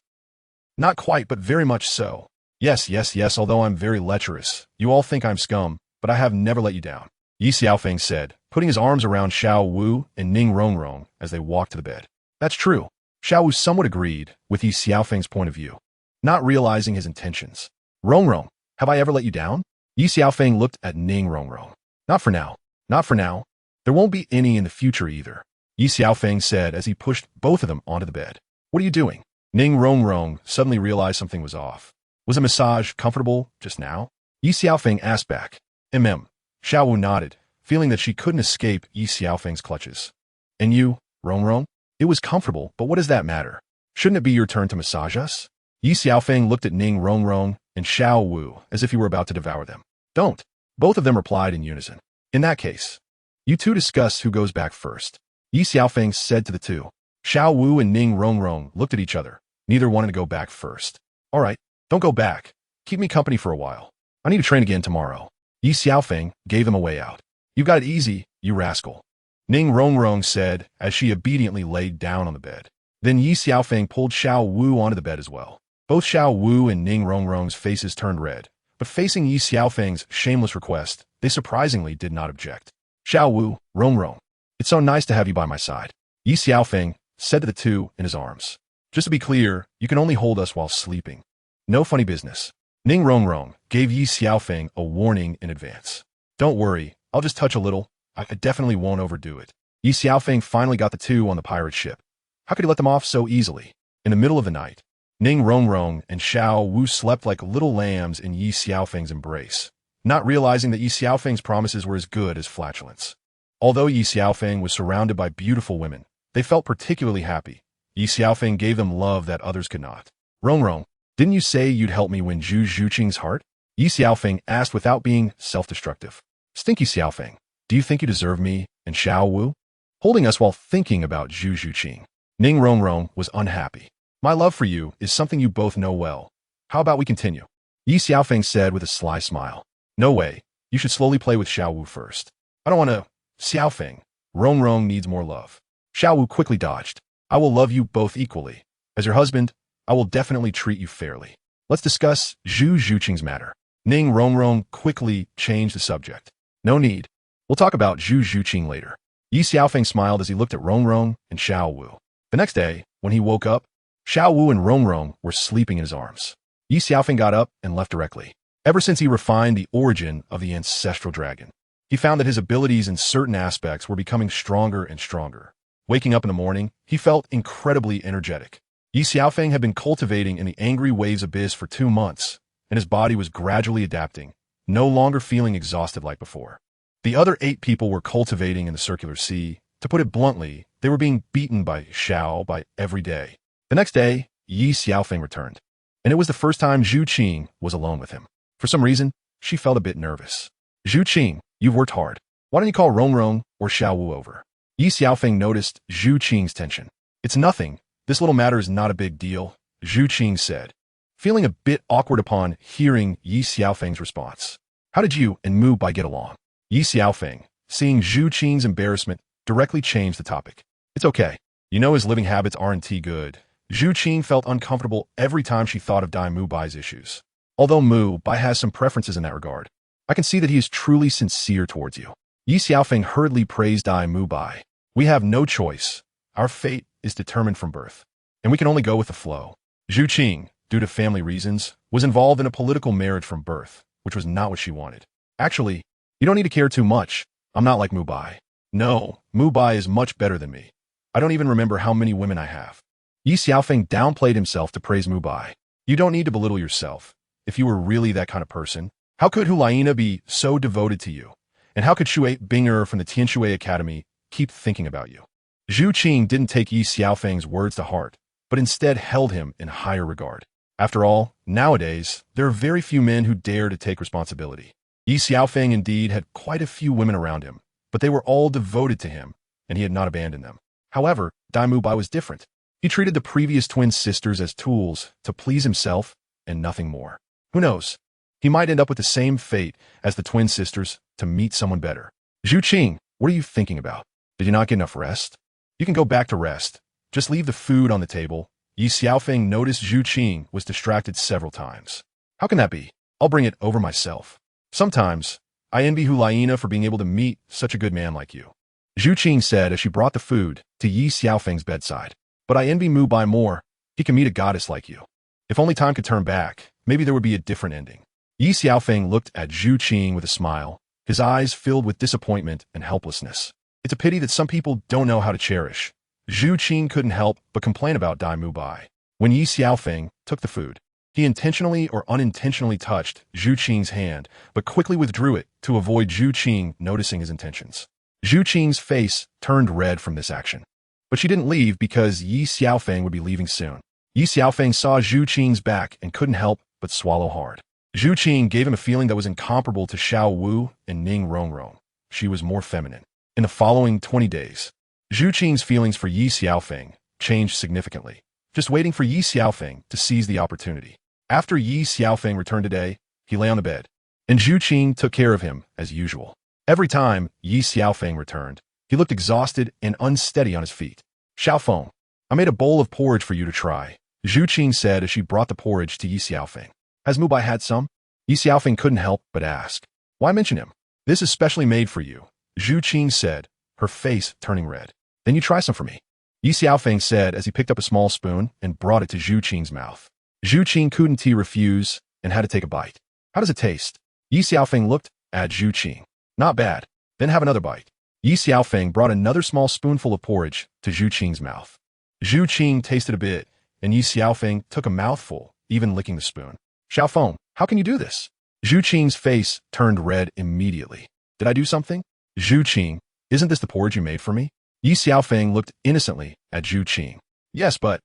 Not quite, but very much so. Yes, although I'm very lecherous. You all think I'm scum, but I have never let you down. Ye Xiaofeng said, putting his arms around Xiao Wu and Ning Rongrong as they walked to the bed. That's true. Xiao Wu somewhat agreed with Ye Xiaofeng's point of view, not realizing his intentions. Rongrong, have I ever let you down? Ye Xiaofeng looked at Ning Rongrong. Not for now. Not for now. There won't be any in the future either, Ye Xiaofeng said as he pushed both of them onto the bed. What are you doing? Ning Rongrong suddenly realized something was off. Was a massage comfortable just now? Ye Xiaofeng asked back. Xiao Wu nodded, feeling that she couldn't escape Ye Xiaofeng's clutches. And you, Rongrong? It was comfortable, but what does that matter? Shouldn't it be your turn to massage us? Ye Xiaofeng looked at Ning Rongrong and Xiao Wu as if he were about to devour them. Don't. Both of them replied in unison. In that case, you two discuss who goes back first, Ye Xiaofeng said to the two. Xiao Wu and Ning Rongrong looked at each other, neither wanted to go back first. All right, don't go back. Keep me company for a while. I need to train again tomorrow. Ye Xiaofeng gave them a way out. You got it easy, you rascal, Ning Rongrong said as she obediently laid down on the bed. Then Ye Xiaofeng pulled Xiao Wu onto the bed as well. Both Xiao Wu and Ning Rongrong's faces turned red, but facing Ye Xiaofeng's shameless request, they surprisingly did not object. Xiao Wu, Rongrong, it's so nice to have you by my side, Ye Xiaofeng said to the two in his arms. Just to be clear, you can only hold us while sleeping. No funny business. Ning Rongrong gave Ye Xiaofeng a warning in advance. Don't worry, I'll just touch a little. I definitely won't overdo it. Ye Xiaofeng finally got the two on the pirate ship. How could he let them off so easily? In the middle of the night, Ning Rongrong and Xiao Wu slept like little lambs in Ye Xiaofeng's embrace, not realizing that Ye Xiaofeng's promises were as good as flatulence. Although Ye Xiaofeng was surrounded by beautiful women, they felt particularly happy. Ye Xiaofeng gave them love that others could not. Rongrong, didn't you say you'd help me win Zhu Zhuqing's heart? Ye Xiaofeng asked without being self-destructive. Stinky Xiaofeng, do you think you deserve me and Xiao Wu? Holding us while thinking about Zhu Zhuqing. Ning Rongrong was unhappy. My love for you is something you both know well. How about we continue? Ye Xiaofeng said with a sly smile. No way. You should slowly play with Xiao Wu first. I don't want to. Xiaofeng. Rongrong needs more love. Xiao Wu quickly dodged. I will love you both equally. As your husband, I will definitely treat you fairly. Let's discuss Zhu Zhuqing's matter. Ning Rongrong quickly changed the subject. No need. We'll talk about Zhu Zhuqing later. Ye Xiaofeng smiled as he looked at Rongrong and Xiao Wu. The next day, when he woke up, Xiao Wu and Rongrong were sleeping in his arms. Ye Xiaofeng got up and left directly. Ever since he refined the origin of the ancestral dragon, he found that his abilities in certain aspects were becoming stronger and stronger. Waking up in the morning, he felt incredibly energetic. Ye Xiaofeng had been cultivating in the angry waves abyss for 2 months, and his body was gradually adapting, no longer feeling exhausted like before. The other 8 people were cultivating in the circular sea. To put it bluntly, they were being beaten by Xiao by every day. The next day, Ye Xiaofeng returned, and it was the first time Zhu Qing was alone with him. For some reason, she felt a bit nervous. Zhu Qing, you've worked hard. Why don't you call Rongrong or Xiao Wu over? Ye Xiaofeng noticed Zhu Qing's tension. It's nothing. This little matter is not a big deal, Zhu Qing said, feeling a bit awkward upon hearing Ye Xiaofeng's response. How did you and Mu Bai get along? Ye Xiaofeng, seeing Zhu Qing's embarrassment, directly changed the topic. It's okay. You know his living habits aren't good. Zhu Qing felt uncomfortable every time she thought of Dai Mubai's issues. Although Mu Bai has some preferences in that regard, I can see that he is truly sincere towards you. Ye Xiaofeng hurriedly praised Dai Mubai. We have no choice. Our fate is determined from birth, and we can only go with the flow. Zhu Qing, due to family reasons, was involved in a political marriage from birth, which was not what she wanted. Actually, you don't need to care too much. I'm not like Mubai. No, Mubai is much better than me. I don't even remember how many women I have. Ye Xiaofeng downplayed himself to praise Mubai. You don't need to belittle yourself. If you were really that kind of person, how could Hulaina be so devoted to you? And how could Shui Binger from the Tianshui Academy keep thinking about you? Zhu Qing didn't take Ye Xiaofeng's words to heart, but instead held him in higher regard. After all, nowadays, there are very few men who dare to take responsibility. Ye Xiaofeng indeed had quite a few women around him, but they were all devoted to him, and he had not abandoned them. However, Dai Mubai was different. He treated the previous twin sisters as tools to please himself and nothing more. Who knows? He might end up with the same fate as the twin sisters to meet someone better. Zhu Qing, what are you thinking about? Did you not get enough rest? You can go back to rest. Just leave the food on the table. Ye Xiaofeng noticed Zhu Qing was distracted several times. How can that be? I'll bring it over myself. Sometimes, I envy Hulaina for being able to meet such a good man like you. Zhu Qing said as she brought the food to Ye Xiaofeng's bedside. But I envy Mu Bai more. He can meet a goddess like you. If only time could turn back, maybe there would be a different ending. Ye Xiaofeng looked at Zhu Qing with a smile, his eyes filled with disappointment and helplessness. It's a pity that some people don't know how to cherish. Zhu Qing couldn't help but complain about Dai Mubai. When Ye Xiaofeng took the food, he intentionally or unintentionally touched Zhu Qing's hand, but quickly withdrew it to avoid Zhu Qing noticing his intentions. Zhu Qing's face turned red from this action. But she didn't leave because Ye Xiaofeng would be leaving soon. Ye Xiaofeng saw Zhu Qing's back and couldn't help but swallow hard. Zhu Qing gave him a feeling that was incomparable to Xiao Wu and Ning Rongrong. She was more feminine. In the following 20 days, Zhu Qing's feelings for Ye Xiaofeng changed significantly, just waiting for Ye Xiaofeng to seize the opportunity. After Ye Xiaofeng returned today, he lay on the bed, and Zhu Qing took care of him as usual. Every time Ye Xiaofeng returned, he looked exhausted and unsteady on his feet. Xiaofeng, I made a bowl of porridge for you to try, Zhu Qing said as she brought the porridge to Ye Xiaofeng. Has Mubai had some? Ye Xiaofeng couldn't help but ask. Why mention him? This is specially made for you, Zhu Qing said, her face turning red. Then you try some for me, Ye Xiaofeng said as he picked up a small spoon and brought it to Zhu Qing's mouth. Zhu Qing couldn't refuse and had to take a bite. How does it taste? Ye Xiaofeng looked at Zhu Qing. Not bad. Then have another bite. Ye Xiaofeng brought another small spoonful of porridge to Zhu Qing's mouth. Zhu Qing tasted a bit, and Ye Xiaofeng took a mouthful, even licking the spoon. Xiaofeng, how can you do this? Zhu Qing's face turned red immediately. Did I do something? Zhu Qing, isn't this the porridge you made for me? Ye Xiaofeng looked innocently at Zhu Qing. Yes, but...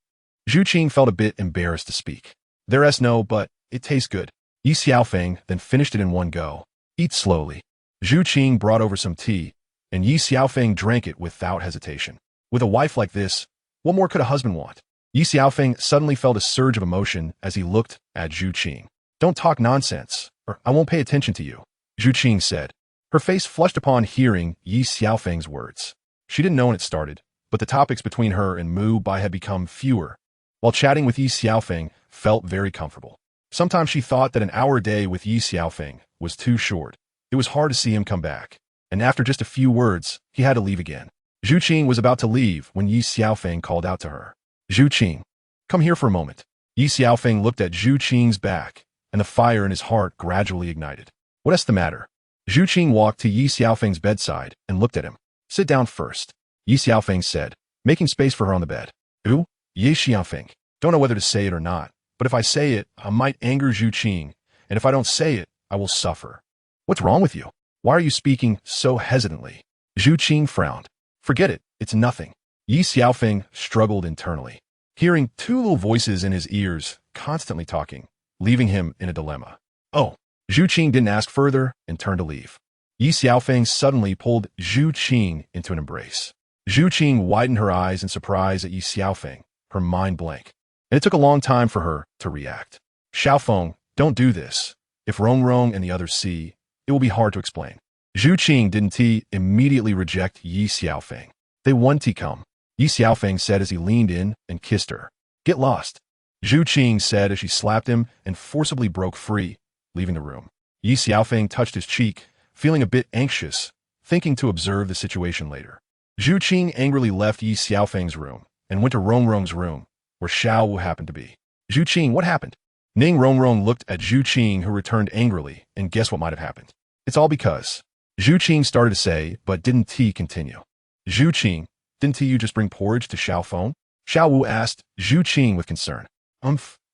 Zhu Qing felt a bit embarrassed to speak. There's no, but it tastes good. Ye Xiaofeng then finished it in one go. Eat slowly. Zhu Qing brought over some tea, and Ye Xiaofeng drank it without hesitation. With a wife like this, what more could a husband want? Ye Xiaofeng suddenly felt a surge of emotion as he looked at Zhu Qing. Don't talk nonsense, or I won't pay attention to you, Zhu Qing said. Her face flushed upon hearing Ye Xiaofeng's words. She didn't know when it started, but the topics between her and Mu Bai had become fewer. While chatting with Ye Xiaofeng felt very comfortable. Sometimes she thought that an hour a day with Ye Xiaofeng was too short. It was hard to see him come back, and after just a few words, he had to leave again. Zhu Qing was about to leave when Ye Xiaofeng called out to her. Zhu Qing, come here for a moment. Ye Xiaofeng looked at Zhu Qing's back, and the fire in his heart gradually ignited. What's the matter? Zhu Qing walked to Ye Xiaofeng's bedside and looked at him. Sit down first, Ye Xiaofeng said, making space for her on the bed. Ooh, Ye Xiaofeng, don't know whether to say it or not, but if I say it, I might anger Zhu Qing, and if I don't say it, I will suffer. What's wrong with you? Why are you speaking so hesitantly? Zhu Qing frowned. Forget it, it's nothing. Ye Xiaofeng struggled internally, hearing two little voices in his ears constantly talking, leaving him in a dilemma. Oh, Zhu Qing didn't ask further and turned to leave. Ye Xiaofeng suddenly pulled Zhu Qing into an embrace. Zhu Qing widened her eyes in surprise at Ye Xiaofeng, her mind blank, and it took a long time for her to react. Xiaofeng, don't do this. If Rongrong and the others see, it will be hard to explain. Zhu Qing didn't immediately reject Ye Xiaofeng. They want to come, Ye Xiaofeng said as he leaned in and kissed her. Get lost, Zhu Qing said as she slapped him and forcibly broke free, leaving the room. Ye Xiaofeng touched his cheek, feeling a bit anxious, thinking to observe the situation later. Zhu Qing angrily left Ye Xiaofeng's room and went to Rongrong's room, where Xiao Wu happened to be. Zhu Qing, what happened? Ning Rongrong looked at Zhu Qing, who returned angrily, and guessed what might have happened. It's all because. Zhu Qing started to say, but didn't T continue. Zhu Qing, didn't you just bring porridge to Xiaofeng? Xiao Wu asked Zhu Qing with concern.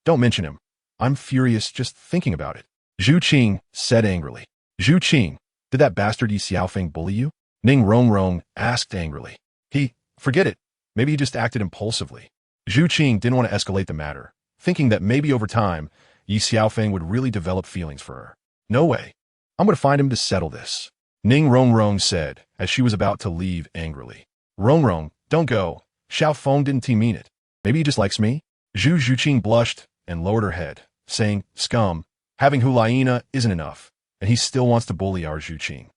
Don't mention him. I'm furious just thinking about it. Zhu Qing said angrily. Zhu Qing, did that bastard Ye Xiaofeng bully you? Ning Rongrong asked angrily. Forget it. Maybe he just acted impulsively. Zhu Qing didn't want to escalate the matter, thinking that maybe over time, Ye Xiaofeng would really develop feelings for her. No way. I'm going to find him to settle this. Ning Rongrong said, as she was about to leave angrily. Rongrong, don't go. Xiaofeng didn't mean it. Maybe he just likes me? Zhu Qing blushed and lowered her head, saying, scum, having Hulaina isn't enough, and he still wants to bully our Zhu Qing.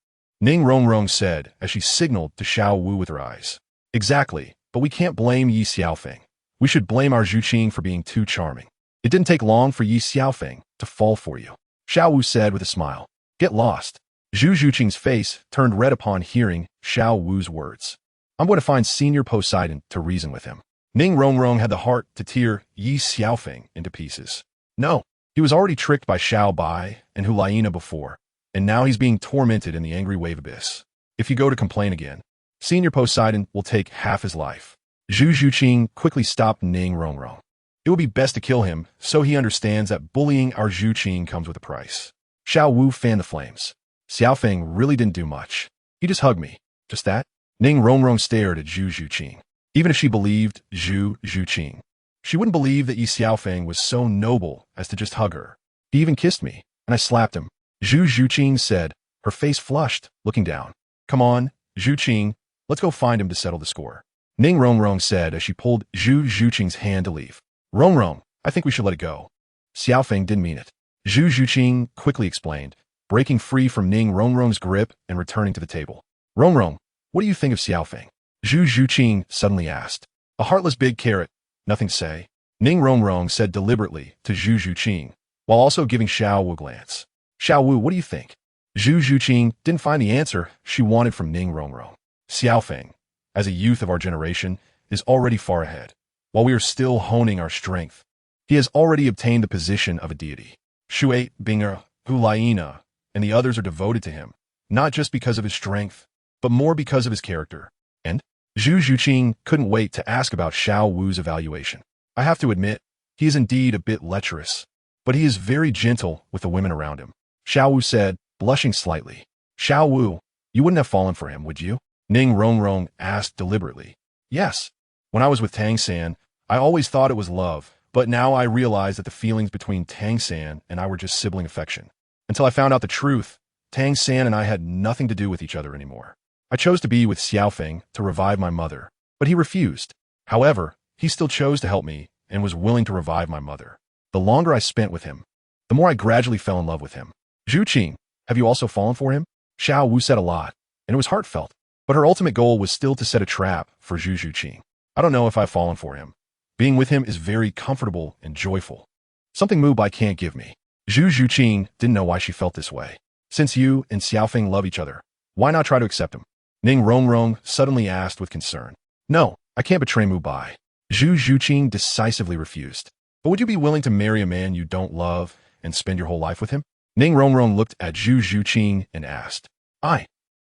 Ning Rongrong said, as she signaled to Xiao Wu with her eyes. Exactly, but we can't blame Ye Xiaofeng. We should blame our Zhu Qing for being too charming. It didn't take long for Ye Xiaofeng to fall for you. Xiao Wu said with a smile. Get lost. Zhu Qing's face turned red upon hearing Xiao Wu's words. I'm going to find Senior Poseidon to reason with him. Ning Rongrong had the heart to tear Ye Xiaofeng into pieces. No, he was already tricked by Xiao Bai and Hulaina before, and now he's being tormented in the angry wave abyss. If you go to complain again, Senior Poseidon will take half his life. Zhu Qing quickly stopped Ning Rongrong. It would be best to kill him, so he understands that bullying our Zhu Qing comes with a price. Xiao Wu fanned the flames. Xiaofeng really didn't do much. He just hugged me. Just that? Ning Rongrong stared at Zhu Qing. Even if she believed Zhu Qing, she wouldn't believe that Ye Xiaofeng was so noble as to just hug her. He even kissed me, and I slapped him. Zhu Qing said, her face flushed, looking down. Come on, Zhu Qing, let's go find him to settle the score. Ning Rongrong said as she pulled Zhu Qing's hand to leave. Rongrong, I think we should let it go. Xiaofeng didn't mean it. Zhu Qing quickly explained, breaking free from Ning Rongrong's grip and returning to the table. Rongrong, what do you think of Xiaofeng? Zhu Qing suddenly asked. A heartless big carrot, nothing to say. Ning Rongrong said deliberately to Zhu Qing, while also giving Xiao Wu a glance. Xiao Wu, what do you think? Zhu Qing didn't find the answer she wanted from Ning Rongrong. Xiaofeng, as a youth of our generation, is already far ahead. While we are still honing our strength, he has already obtained the position of a deity. Shui, Binger, Hulaina, and the others are devoted to him, not just because of his strength, but more because of his character. And Zhu Qing couldn't wait to ask about Xiao Wu's evaluation. I have to admit, he is indeed a bit lecherous, but he is very gentle with the women around him. Xiao Wu said, blushing slightly. Xiao Wu, you wouldn't have fallen for him, would you? Ning Rongrong asked deliberately. Yes. When I was with Tang San, I always thought it was love, but now I realize that the feelings between Tang San and I were just sibling affection. Until I found out the truth, Tang San and I had nothing to do with each other anymore. I chose to be with Xiaofeng to revive my mother, but he refused. However, he still chose to help me and was willing to revive my mother. The longer I spent with him, the more I gradually fell in love with him. Zhu Qing, have you also fallen for him? Xiao Wu said a lot, and it was heartfelt, but her ultimate goal was still to set a trap for Zhu Qing. I don't know if I've fallen for him. Being with him is very comfortable and joyful. Something Mu Bai can't give me. Zhu Qing didn't know why she felt this way. Since you and Xiaofeng love each other, why not try to accept him? Ning Rongrong suddenly asked with concern. No, I can't betray Mu Bai. Zhu Qing decisively refused. But would you be willing to marry a man you don't love and spend your whole life with him? Ning Rongrong looked at Zhu Qing and asked. I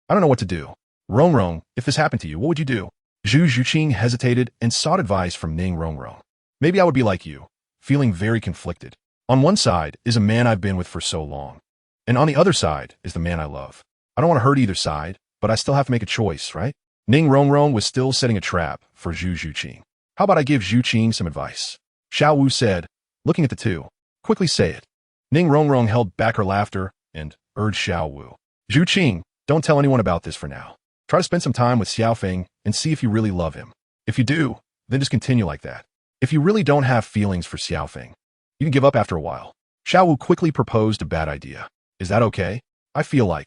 don't know what to do. Rongrong, if this happened to you, what would you do? Zhu Qing hesitated and sought advice from Ning Rongrong. Maybe I would be like you, feeling very conflicted. On one side is a man I've been with for so long, and on the other side is the man I love. I don't want to hurt either side, but I still have to make a choice, right? Ning Rongrong was still setting a trap for Zhu Qing. How about I give Zhu Qing some advice? Xiao Wu said, looking at the two. Quickly say it. Ning Rongrong held back her laughter and urged Xiao Wu. Zhu Qing, don't tell anyone about this for now. Try to spend some time with Xiaofeng and see if you really love him. If you do, then just continue like that. If you really don't have feelings for Xiaofeng, you can give up after a while. Xiao Wu quickly proposed a bad idea. Is that okay? I think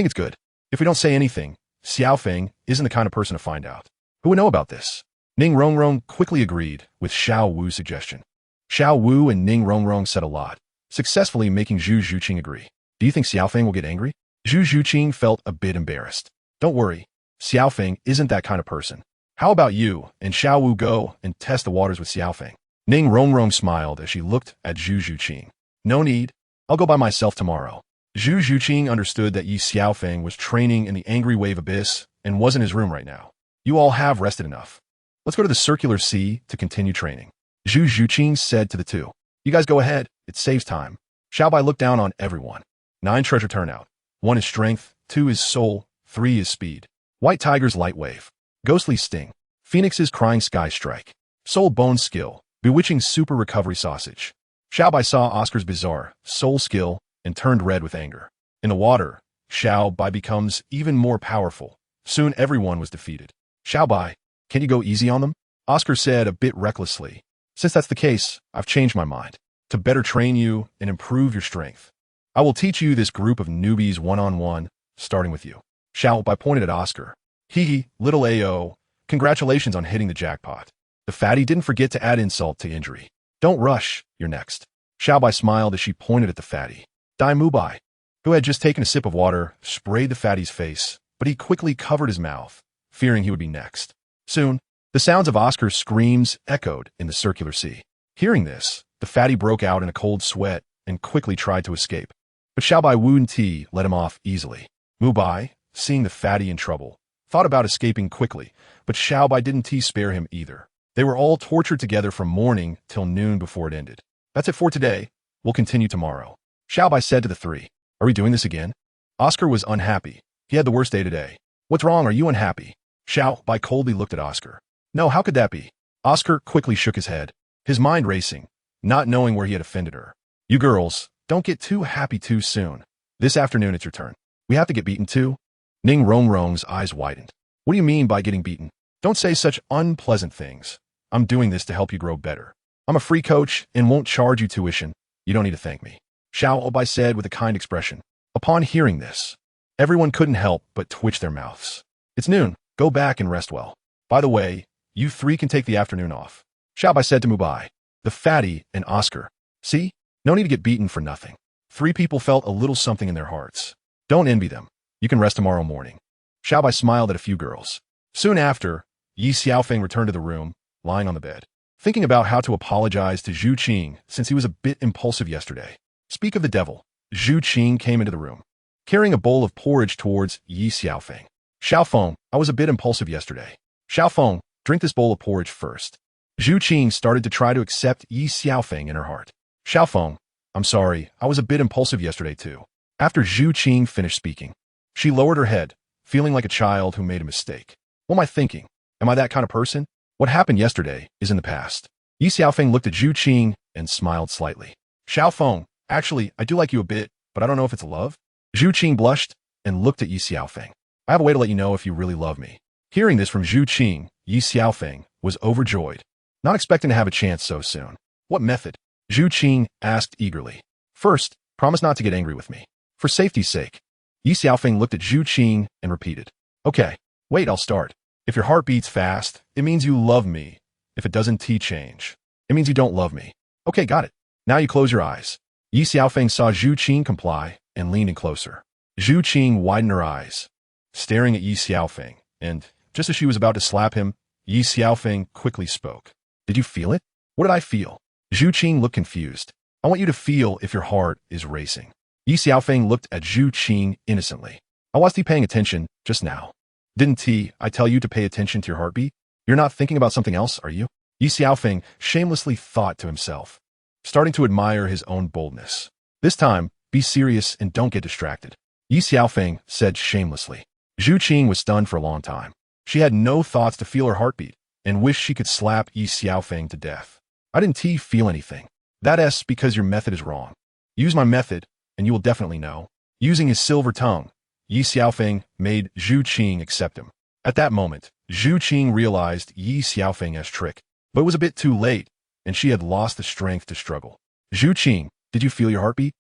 it's good. If we don't say anything, Xiaofeng isn't the kind of person to find out. Who would know about this? Ning Rongrong quickly agreed with Xiao Wu's suggestion. Xiao Wu and Ning Rongrong said a lot, successfully making Zhu Zhuqing agree. Do you think Xiaofeng will get angry? Zhu Zhuqing felt a bit embarrassed. Don't worry, Xiaofeng isn't that kind of person. How about you and Xiao Wu go and test the waters with Xiaofeng? Ning Rongrong smiled as she looked at Zhu Zhuqing. No need. I'll go by myself tomorrow. Zhu Zhuqing understood that Ye Xiaofeng was training in the Angry Wave Abyss and wasn't his room right now. You all have rested enough. Let's go to the Circular Sea to continue training. Zhu Zhuqing said to the two. You guys go ahead. It saves time. Xiaobai looked down on everyone. 9 treasure turnout. 1 is strength, 2 is soul, 3 is speed. White Tiger's light wave. Ghostly sting. Phoenix's crying sky strike. Soul bone skill. Bewitching super recovery sausage. Xiaobai saw Oscar's bizarre soul skill and turned red with anger. In the water, Xiaobai becomes even more powerful. Soon everyone was defeated. Xiaobai, can you go easy on them? Oscar said a bit recklessly. Since that's the case, I've changed my mind. To better train you and improve your strength. I will teach you this group of newbies one-on-one, starting with you. Xiaobai pointed at Oscar. Hee, little AO, congratulations on hitting the jackpot. The fatty didn't forget to add insult to injury. Don't rush, you're next. Xiaobai smiled as she pointed at the fatty. Dai Mubai, who had just taken a sip of water, sprayed the fatty's face, but he quickly covered his mouth, fearing he would be next. Soon, the sounds of Oscar's screams echoed in the Circular Sea. Hearing this, the fatty broke out in a cold sweat and quickly tried to escape. But Xiaobai Wu and Ti let him off easily. Mubai, seeing the fatty in trouble, thought about escaping quickly, but Xiaobai didn't spare him either. They were all tortured together from morning till noon before it ended. That's it for today. We'll continue tomorrow. Xiaobai said to the 3. Are we doing this again? Oscar was unhappy. He had the worst day today. What's wrong? Are you unhappy? Xiaobai coldly looked at Oscar. No, how could that be? Oscar quickly shook his head, his mind racing, not knowing where he had offended her. You girls, don't get too happy too soon. This afternoon it's your turn. We have to get beaten too? Ning Rongrong's eyes widened. What do you mean by getting beaten? Don't say such unpleasant things. I'm doing this to help you grow better. I'm a free coach and won't charge you tuition. You don't need to thank me. Xiaobai said with a kind expression. Upon hearing this, everyone couldn't help but twitch their mouths. It's noon. Go back and rest well. By the way, you 3 can take the afternoon off. Xiaobai said to Mubai, the fatty, and Oscar. See? No need to get beaten for nothing. 3 people felt a little something in their hearts. Don't envy them. You can rest tomorrow morning. Xiaobai smiled at a few girls. Soon after, Ye Xiaofeng returned to the room, lying on the bed, thinking about how to apologize to Zhu Qing since he was a bit impulsive yesterday. Speak of the devil. Zhu Qing came into the room, carrying a bowl of porridge towards Ye Xiaofeng. Xiaofeng, I was a bit impulsive yesterday. Xiaofeng, drink this bowl of porridge first. Zhu Qing started to try to accept Ye Xiaofeng in her heart. Xiaofeng, I'm sorry, I was a bit impulsive yesterday too. After Zhu Qing finished speaking, she lowered her head, feeling like a child who made a mistake. What am I thinking? Am I that kind of person? What happened yesterday is in the past. Ye Xiaofeng looked at Zhu Qing and smiled slightly. Xiaofeng, actually, I do like you a bit, but I don't know if it's love. Zhu Qing blushed and looked at Ye Xiaofeng. I have a way to let you know if you really love me. Hearing this from Zhu Qing, Ye Xiaofeng was overjoyed, not expecting to have a chance so soon. What method? Zhu Qing asked eagerly. First, promise not to get angry with me. For safety's sake. Ye Xiaofeng looked at Zhu Qing and repeated. Okay, wait, I'll start. If your heart beats fast, it means you love me. If it doesn't change, it means you don't love me. Okay, got it. Now you close your eyes. Ye Xiaofeng saw Zhu Qing comply and leaned in closer. Zhu Qing widened her eyes, staring at Ye Xiaofeng, and, just as she was about to slap him, Ye Xiaofeng quickly spoke. Did you feel it? What did I feel? Zhu Qing looked confused. I want you to feel if your heart is racing. Ye Xiaofeng looked at Zhu Qing innocently. I was paying attention just now. Didn't I tell you to pay attention to your heartbeat? You're not thinking about something else, are you? Ye Xiaofeng shamelessly thought to himself, starting to admire his own boldness. This time, be serious and don't get distracted. Ye Xiaofeng said shamelessly. Zhu Qing was stunned for a long time. She had no thoughts to feel her heartbeat and wished she could slap Ye Xiaofeng to death. I didn't feel anything. That's because your method is wrong. Use my method, and you will definitely know. Using his silver tongue, Ye Xiaofeng made Zhu Qing accept him. At that moment, Zhu Qing realized Ye Xiaofeng's trick, but it was a bit too late, and she had lost the strength to struggle. Zhu Qing, did you feel your heartbeat?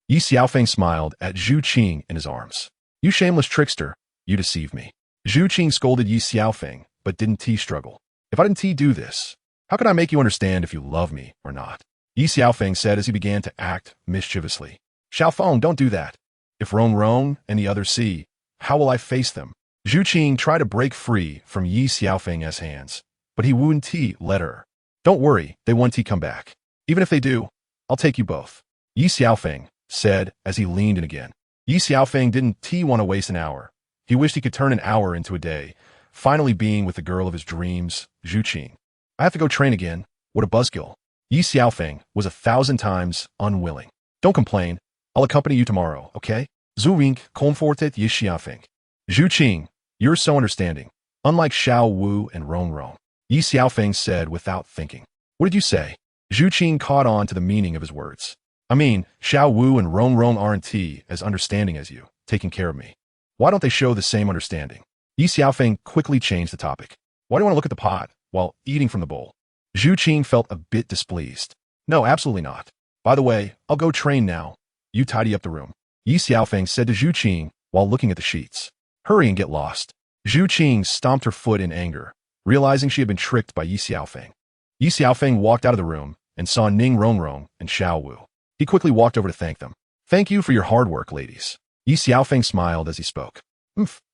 Ye Xiaofeng smiled at Zhu Qing in his arms. You shameless trickster, you deceived me. Zhu Qing scolded Ye Xiaofeng, but didn't T struggle? If I didn't T do this, how could I make you understand if you love me or not? Ye Xiaofeng said as he began to act mischievously. Xiaofeng, don't do that. If Rong and the others see, how will I face them? Zhu Qing tried to break free from Ye Xiaofeng's hands, but he wouldn't let her. Don't worry, they won't come back. Even if they do, I'll take you both. Ye Xiaofeng said as he leaned in again. Ye Xiaofeng didn't want to waste an hour. He wished he could turn an hour into a day, finally being with the girl of his dreams, Zhu Qing. I have to go train again. What a buzzkill. Ye Xiaofeng was 1,000 times unwilling. Don't complain. I'll accompany you tomorrow, okay? Zhu Wink comforted Ye Xiaofeng. Zhu Qing, you're so understanding. Unlike Xiao Wu and Rong, Ye Xiaofeng said without thinking. What did you say? Zhu Qing caught on to the meaning of his words. I mean, Xiao Wu and Rong aren't as understanding as you, taking care of me. Why don't they show the same understanding? Ye Xiaofeng quickly changed the topic. Why do you want to look at the pot while eating from the bowl? Zhu Qing felt a bit displeased. No, absolutely not. By the way, I'll go train now. You tidy up the room. Ye Xiaofeng said to Zhu Qing while looking at the sheets. Hurry and get lost. Zhu Qing stomped her foot in anger, realizing she had been tricked by Ye Xiaofeng. Ye Xiaofeng walked out of the room and saw Ning Rong and Xiao Wu. He quickly walked over to thank them. Thank you for your hard work, ladies. Ye Xiaofeng smiled as he spoke.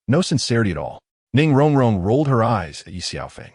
No sincerity at all. Ning Rong rolled her eyes at Ye Xiaofeng.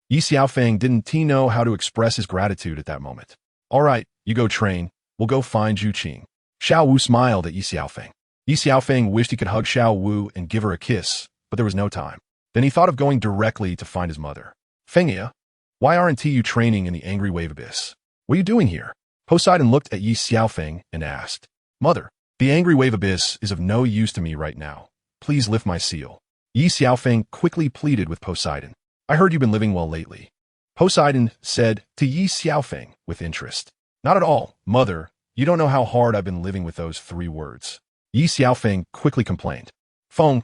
Ye Xiaofeng didn't know how to express his gratitude at that moment. All right, you go train. We'll go find Zhu Qing. Xiao Wu smiled at Ye Xiaofeng. Ye Xiaofeng wished he could hug Xiao Wu and give her a kiss, but there was no time. Then he thought of going directly to find his mother. Fengia, why aren't you training in the angry wave abyss? What are you doing here? Poseidon looked at Ye Xiaofeng and asked. Mother, the angry wave abyss is of no use to me right now. Please lift my seal. Ye Xiaofeng quickly pleaded with Poseidon. I heard you've been living well lately. Poseidon said to Ye Xiaofeng with interest. Not at all, Mother. You don't know how hard I've been living with those 3 words. Ye Xiaofeng quickly complained. Feng,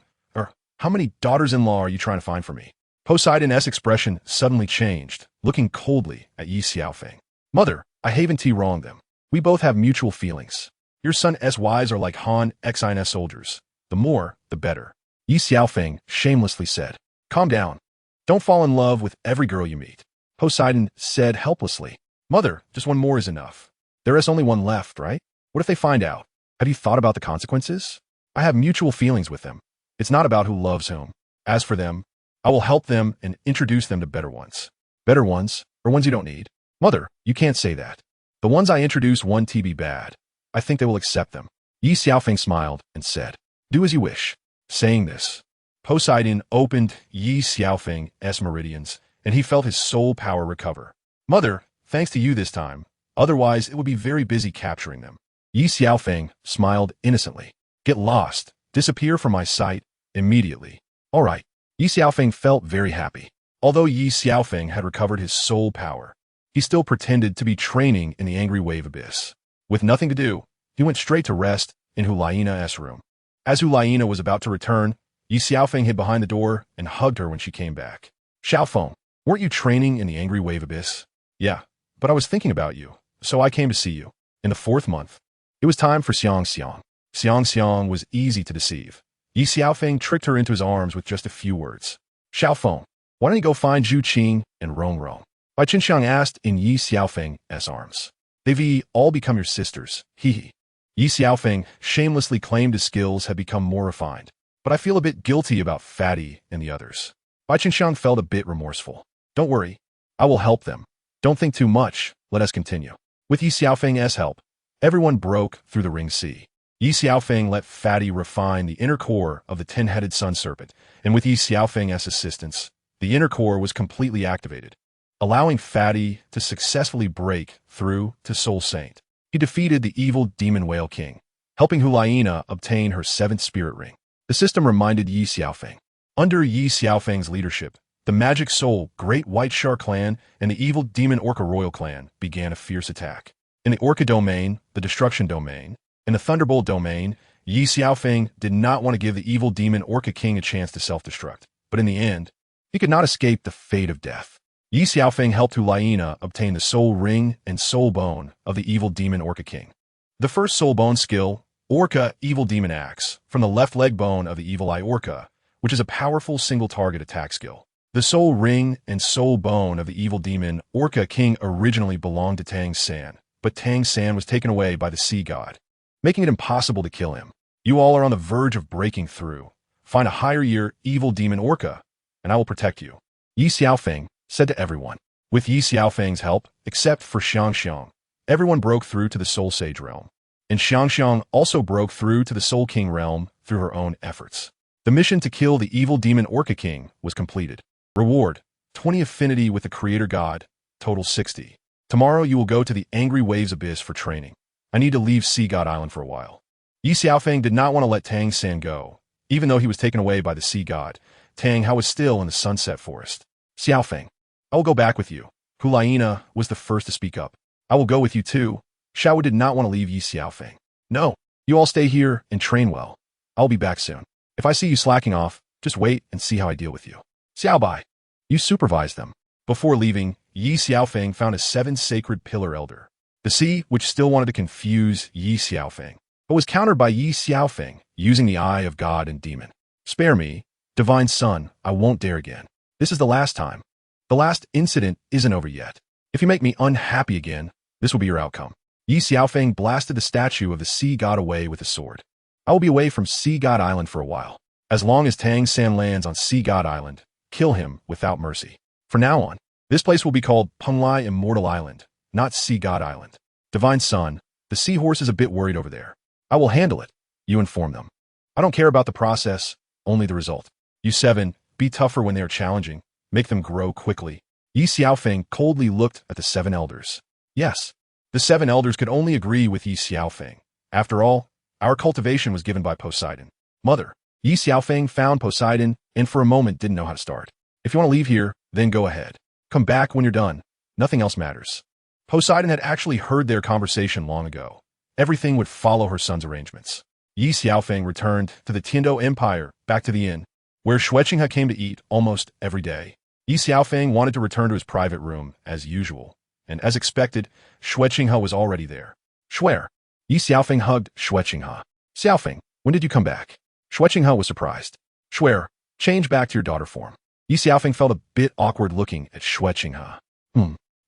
how many daughters-in-law are you trying to find for me? Poseidon's expression suddenly changed, looking coldly at Ye Xiaofeng. Mother, I haven't wronged them. We both have mutual feelings. Your son's wives are like Han Xin soldiers. The more, the better. Ye Xiaofeng shamelessly said. Calm down. Don't fall in love with every girl you meet. Poseidon said helplessly. Mother, just one more is enough. There is only one left, right? What if they find out? Have you thought about the consequences? I have mutual feelings with them. It's not about who loves whom. As for them, I will help them and introduce them to better ones. Better ones, or ones you don't need. Mother, you can't say that. The ones I introduce won't be bad. I think they will accept them. Ye Xiaofeng smiled and said, do as you wish. Saying this, Poseidon opened Ye Xiaofeng's meridians, and he felt his soul power recover. Mother, thanks to you this time. Otherwise, it would be very busy capturing them. Ye Xiaofeng smiled innocently. Get lost. Disappear from my sight immediately. All right. Ye Xiaofeng felt very happy. Although Ye Xiaofeng had recovered his soul power, he still pretended to be training in the angry wave abyss. With nothing to do, he went straight to rest in Hulaina's room. As Hulaina was about to return, Ye Xiaofeng hid behind the door and hugged her when she came back. Xiaofeng, weren't you training in the angry wave abyss? Yeah, but I was thinking about you, so I came to see you. In the 4th month, it was time for Xiang. Xiang was easy to deceive. Ye Xiaofeng tricked her into his arms with just a few words. Xiaofeng, why don't you go find Zhu Qing and Rong? Path Chenxin asked in Ye Xiaofeng's arms. They've all become your sisters, Ye Xiaofeng shamelessly claimed his skills had become more refined. But I feel a bit guilty about Fatty and the others. Path Chenxin felt a bit remorseful. Don't worry, I will help them. Don't think too much, let us continue. With Ye Xiaofeng's help, everyone broke through the ring sea. Ye Xiaofeng let Fatty refine the inner core of the 10-headed sun serpent, and with Ye Xiaofeng's assistance, the inner core was completely activated, allowing Fatty to successfully break through to Soul Saint. He defeated the evil demon whale king, helping Hulaina obtain her 7th spirit ring. The system reminded Ye Xiaofeng. Under Ye Xiaofeng's leadership, the Magic Soul, Great White Shark clan, and the evil demon Orca Royal clan began a fierce attack. In the Orca domain, the Destruction domain, and the Thunderbolt domain, Ye Xiaofeng did not want to give the evil demon Orca King a chance to self-destruct. But in the end, he could not escape the fate of death. Ye Xiaofeng helped Hulaina obtain the Soul Ring and Soul Bone of the evil demon Orca King. The first Soul Bone skill, Orca Evil Demon Axe, from the left leg bone of the evil eye Orca, which is a powerful single-target attack skill. The soul ring and soul bone of the evil demon Orca King originally belonged to Tang San, but Tang San was taken away by the sea god, making it impossible to kill him. You all are on the verge of breaking through. Find a higher year evil demon Orca, and I will protect you. Ye Xiaofeng said to everyone. With Ye Xiaofeng's help, except for Xiangxiang, everyone broke through to the Soul Sage realm. And Xiangxiang also broke through to the Soul King realm through her own efforts. The mission to kill the evil demon Orca King was completed. Reward, 20 affinity with the Creator God, total 60. Tomorrow you will go to the Angry Waves Abyss for training. I need to leave Sea God Island for a while. Ye Xiaofeng did not want to let Tang San go. Even though he was taken away by the sea god, Tang Hao was still in the sunset forest. Xiaofeng, I will go back with you. Hulaina was the first to speak up. I will go with you too. Xiao did not want to leave Ye Xiaofeng. No, you all stay here and train well. I'll be back soon. If I see you slacking off, just wait and see how I deal with you. Xiaobai, you supervise them. Before leaving, Ye Xiaofeng found a 7 sacred pillar elder. The sea, which still wanted to confuse Ye Xiaofeng, but was countered by Ye Xiaofeng using the eye of God and demon. Spare me, divine son, I won't dare again. This is the last time. The last incident isn't over yet. If you make me unhappy again, this will be your outcome. Ye Xiaofeng blasted the statue of the sea god away with a sword. I will be away from Sea God Island for a while. As long as Tang San lands on Sea God Island, kill him without mercy. From now on, this place will be called Penglai Immortal Island, not Sea God Island. Divine son, the seahorse is a bit worried over there. I will handle it. You inform them. I don't care about the process, only the result. You 7, be tougher when they are challenging. Make them grow quickly. Ye Xiaofeng coldly looked at the 7 elders. Yes, the 7 elders could only agree with Ye Xiaofeng. After all, our cultivation was given by Poseidon. Mother, Ye Xiaofeng found Poseidon and for a moment didn't know how to start. If you want to leave here, then go ahead. Come back when you're done. Nothing else matters. Poseidon had actually heard their conversation long ago. Everything would follow her son's arrangements. Ye Xiaofeng returned to the Tiando Empire, back to the inn, where Xueqinghe came to eat almost every day. Ye Xiaofeng wanted to return to his private room, as usual, and as expected, Xueqinghe was already there. Swear. Ye Xiaofeng hugged Xueqinghe. Xiaofeng, when did you come back? Xueqinghe was surprised. Swear, change back to your daughter form. Ye Xiaofeng felt a bit awkward looking at Xueqinghe.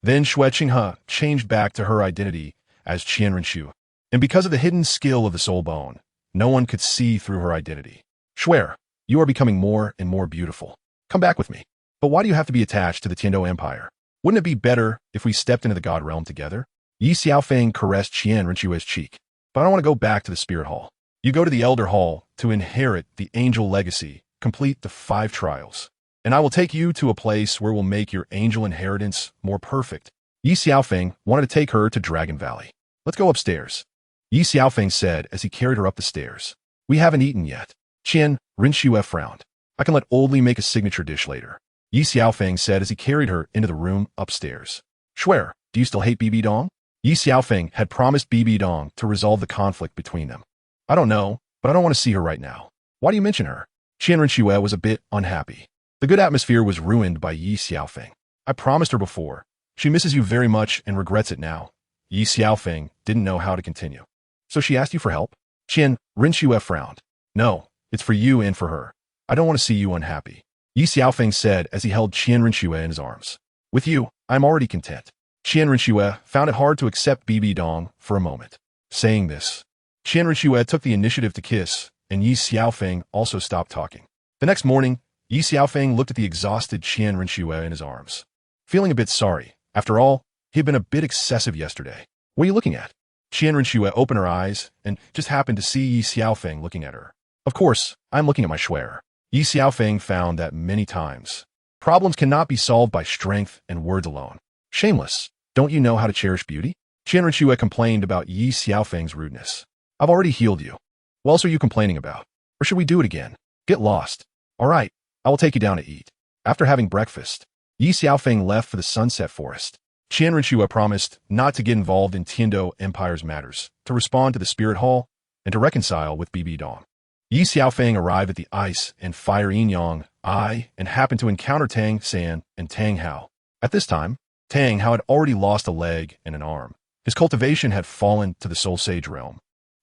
Then Xueqinghe changed back to her identity as Qianrenshu, and because of the hidden skill of the soul bone, no one could see through her identity. Swear, you are becoming more and more beautiful. Come back with me. But why do you have to be attached to the Tiando Empire? Wouldn't it be better if we stepped into the God realm together? Ye Xiaofeng caressed Qianrenshu's cheek. But I don't want to go back to the Spirit Hall. You go to the Elder Hall to inherit the angel legacy, complete the 5 trials. And I will take you to a place where we'll make your angel inheritance more perfect. Ye Xiaofeng wanted to take her to Dragon Valley. Let's go upstairs. Ye Xiaofeng said as he carried her up the stairs. We haven't eaten yet. Qianrenshu frowned. I can let Oldly make a signature dish later. Ye Xiaofeng said as he carried her into the room upstairs. Swear, do you still hate Bibidong? Ye Xiaofeng had promised Bibidong to resolve the conflict between them. I don't know, but I don't want to see her right now. Why do you mention her? Qianrenshu was a bit unhappy. The good atmosphere was ruined by Ye Xiaofeng. I promised her before. She misses you very much and regrets it now. Ye Xiaofeng didn't know how to continue. So she asked you for help? Qianrenshu frowned. No, it's for you and for her. I don't want to see you unhappy. Ye Xiaofeng said as he held Qianrenshu in his arms. With you, I'm already content. Qianrenshu found it hard to accept Bibidong for a moment. Saying this, Qianrenshu took the initiative to kiss, and Ye Xiaofeng also stopped talking. The next morning, Ye Xiaofeng looked at the exhausted Qianrenshu in his arms. Feeling a bit sorry. After all, he had been a bit excessive yesterday. What are you looking at? Qianrenshu opened her eyes and just happened to see Ye Xiaofeng looking at her. Of course, I'm looking at my swear. Ye Xiaofeng found that many times. Problems cannot be solved by strength and words alone. Shameless. Don't you know how to cherish beauty? Qianrenshu complained about Ye Xiaofeng's rudeness. I've already healed you. What else are you complaining about? Or should we do it again? Get lost. All right, I will take you down to eat. After having breakfast, Ye Xiaofeng left for the sunset forest. Qianrenshu promised not to get involved in Tiando Empire's matters, to respond to the Spirit Hall, and to reconcile with Bibidong. Ye Xiaofeng arrived at the Ice and Fire Yin-Yang Eye and happened to encounter Tang San and Tang Hao. At this time, Tang Hao had already lost a leg and an arm. His cultivation had fallen to the Soul Sage realm.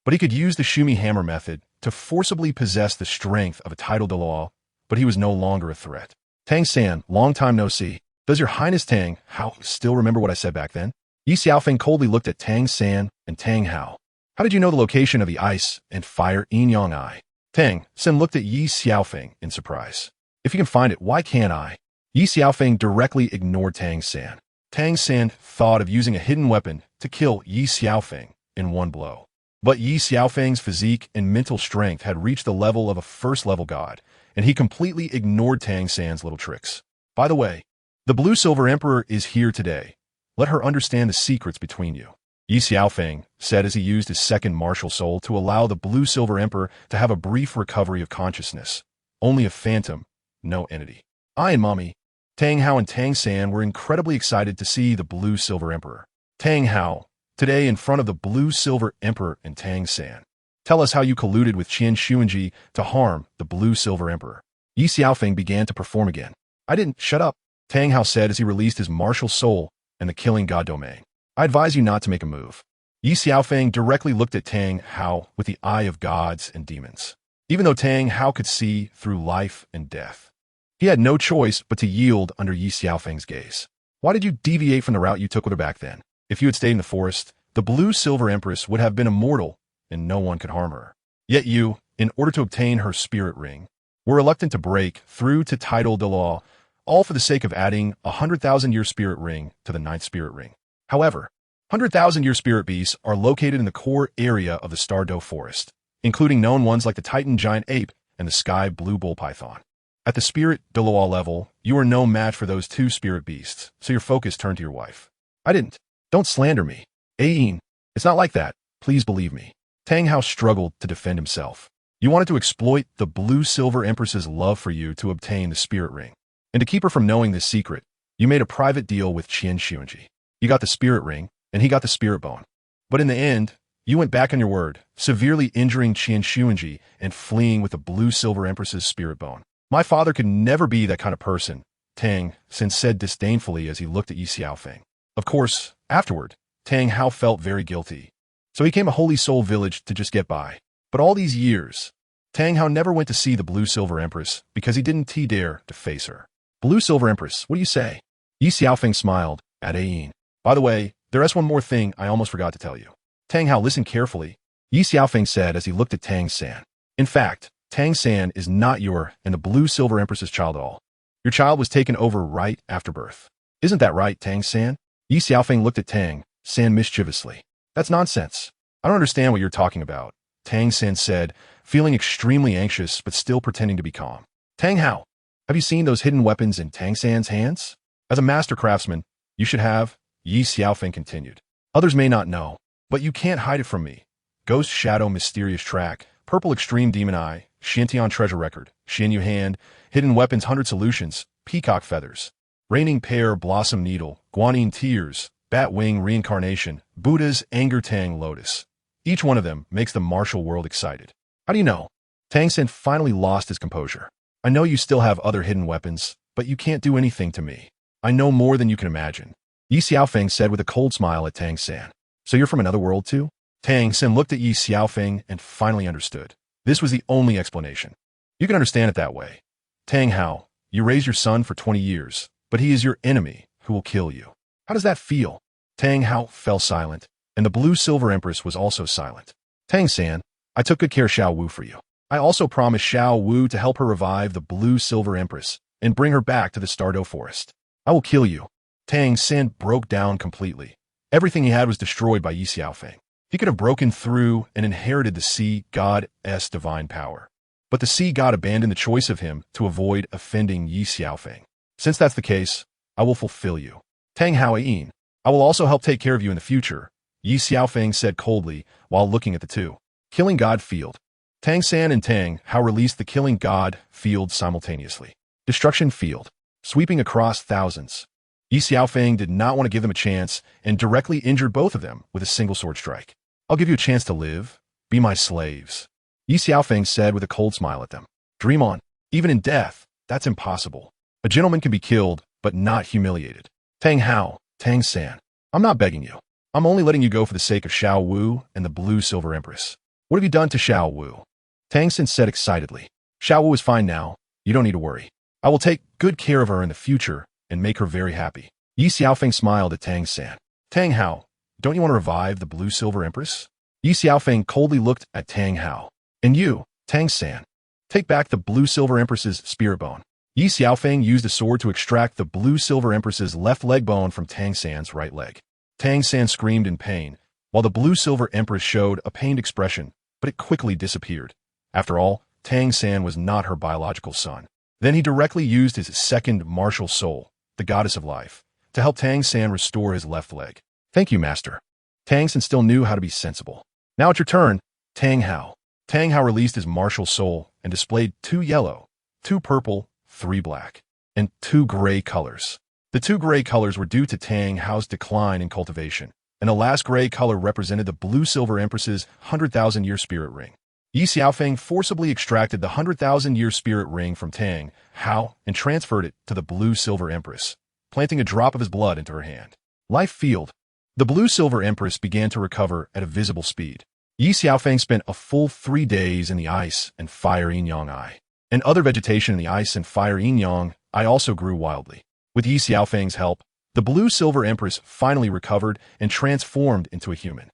But he could use the Shumi Hammer method to forcibly possess the strength of a title Douluo, but he was no longer a threat. Tang San, long time no see. Does your Highness Tang Hao still remember what I said back then? Ye Xiaofeng coldly looked at Tang San and Tang Hao. How did you know the location of the ice and fire yin yang eye? Tang San looked at Ye Xiaofeng in surprise. If you can find it, why can't I? Ye Xiaofeng directly ignored Tang San. Tang San thought of using a hidden weapon to kill Ye Xiaofeng in one blow. But Ye Xiaofeng's physique and mental strength had reached the level of a first-level god, and he completely ignored Tang San's little tricks. By the way, the Blue Silver Emperor is here today. Let her understand the secrets between you. Ye Xiaofeng said as he used his second martial soul to allow the Blue Silver Emperor to have a brief recovery of consciousness. Only a phantom, no entity. I and Mommy, Tang Hao and Tang San were incredibly excited to see the Blue Silver Emperor. Tang Hao, today in front of the Blue Silver Emperor and Tang San. Tell us how you colluded with Tianji to harm the Blue Silver Emperor. Ye Xiaofeng began to perform again. I didn't. Shut up, Tang Hao said as he released his martial soul and the killing god domain. I advise you not to make a move. Ye Xiaofeng directly looked at Tang Hao with the eye of gods and demons. Even though Tang Hao could see through life and death, he had no choice but to yield under Ye Xiaofeng's gaze. Why did you deviate from the route you took with her back then? If you had stayed in the forest, the Blue Silver Empress would have been immortal and no one could harm her. Yet you, in order to obtain her spirit ring, were reluctant to break through to title Douluo, all for the sake of adding a 100,000-year spirit ring to the 9th spirit ring. However, 100,000-year spirit beasts are located in the core area of the Stardo Forest, including known ones like the Titan Giant Ape and the Sky Blue Bull Python. At the spirit Douluo level, you are no match for those two spirit beasts, so your focus turned to your wife. I didn't. Don't slander me. Ayin, it's not like that. Please believe me. Tang Hao struggled to defend himself. You wanted to exploit the Blue Silver Empress's love for you to obtain the spirit ring. And to keep her from knowing this secret, you made a private deal with Tianji. You got the spirit ring, and he got the spirit bone. But in the end, you went back on your word, severely injuring Tianji and fleeing with the Blue Silver Empress's spirit bone. My father could never be that kind of person, Tang San said disdainfully as he looked at Ye Xiaofeng. Of course, afterward, Tang Hao felt very guilty. So he came a Holy Soul village to just get by. But all these years, Tang Hao never went to see the Blue Silver Empress because he didn't dare to face her. Blue Silver Empress, what do you say? Ye Xiaofeng smiled at Ayin. By the way, there's one more thing I almost forgot to tell you. Tang Hao, listen carefully, Ye Xiaofeng said as he looked at Tang San. In fact, Tang San is not your and the Blue Silver Empress's child at all. Your child was taken over right after birth. Isn't that right, Tang San? Ye Xiaofeng looked at Tang San mischievously. That's nonsense. I don't understand what you're talking about, Tang San said, feeling extremely anxious but still pretending to be calm. Tang Hao, have you seen those hidden weapons in Tang San's hands? As a master craftsman, you should have, Ye Xiaofeng continued. Others may not know, but you can't hide it from me. Ghost Shadow Mysterious Track, Purple Extreme Demon Eye, Shantian Treasure Record, Shanyu Hand, Hidden Weapons 100 Solutions, Peacock Feathers, Raining Pear Blossom Needle, Guanyin Tears, Bat Wing Reincarnation, Buddha's Anger Tang Lotus. Each one of them makes the martial world excited. How do you know? Tang San finally lost his composure. I know you still have other hidden weapons, but you can't do anything to me. I know more than you can imagine. Ye Xiaofeng said with a cold smile at Tang San. So you're from another world too? Tang San looked at Ye Xiaofeng and finally understood. This was the only explanation. You can understand it that way. Tang Hao, you raised your son for 20 years, but he is your enemy who will kill you. How does that feel? Tang Hao fell silent, and the Blue Silver Empress was also silent. Tang San, I took good care of Xiao Wu for you. I also promised Xiao Wu to help her revive the Blue Silver Empress and bring her back to the Stardo Forest. I will kill you. Tang San broke down completely. Everything he had was destroyed by Ye Xiaofeng. He could have broken through and inherited the sea god's divine power. But the sea god abandoned the choice of him to avoid offending Ye Xiaofeng. Since that's the case, I will fulfill you. Tang Hao Ayin, I will also help take care of you in the future, Ye Xiaofeng said coldly while looking at the two. Killing God Field. Tang San and Tang Hao released the Killing God Field simultaneously. Destruction Field. Sweeping across thousands. Ye Xiaofeng did not want to give them a chance and directly injured both of them with a single sword strike. I'll give you a chance to live. Be my slaves. Ye Xiaofeng said with a cold smile at them. Dream on. Even in death, that's impossible. A gentleman can be killed, but not humiliated. Tang Hao, Tang San, I'm not begging you. I'm only letting you go for the sake of Xiao Wu and the Blue Silver Empress. What have you done to Xiao Wu? Tang San said excitedly. Xiao Wu is fine now. You don't need to worry. I will take good care of her in the future and make her very happy. Ye Xiaofeng smiled at Tang-san. Tang Hao, don't you want to revive the blue-silver empress? Ye Xiaofeng coldly looked at Tang Hao. And you, Tang-san, take back the blue-silver empress's spirit bone. Ye Xiaofeng used a sword to extract the blue-silver empress's left leg bone from Tang-san's right leg. Tang-san screamed in pain, while the blue-silver empress showed a pained expression, but it quickly disappeared. After all, Tang-san was not her biological son. Then he directly used his second martial soul, the goddess of life, to help Tang-san restore his left leg. Thank you, master. Tang-san still knew how to be sensible. Now it's your turn, Tang Hao. Tang Hao released his martial soul and displayed 2 yellow, 2 purple, 3 black, and 2 gray colors. The 2 gray colors were due to Tang Hao's decline in cultivation, and the last gray color represented the blue-silver empress's 100,000-year spirit ring. Ye Xiaofeng forcibly extracted the 100,000-year spirit ring from Tang Hao and transferred it to the blue-silver empress, planting a drop of his blood into her hand. Life field. The blue-silver empress began to recover at a visible speed. Ye Xiaofeng spent a full 3 days in the ice and fire yin-yang eye, and other vegetation in the ice and fire yin-yang eye also grew wildly. With Ye Xiaofeng's help, the blue-silver empress finally recovered and transformed into a human.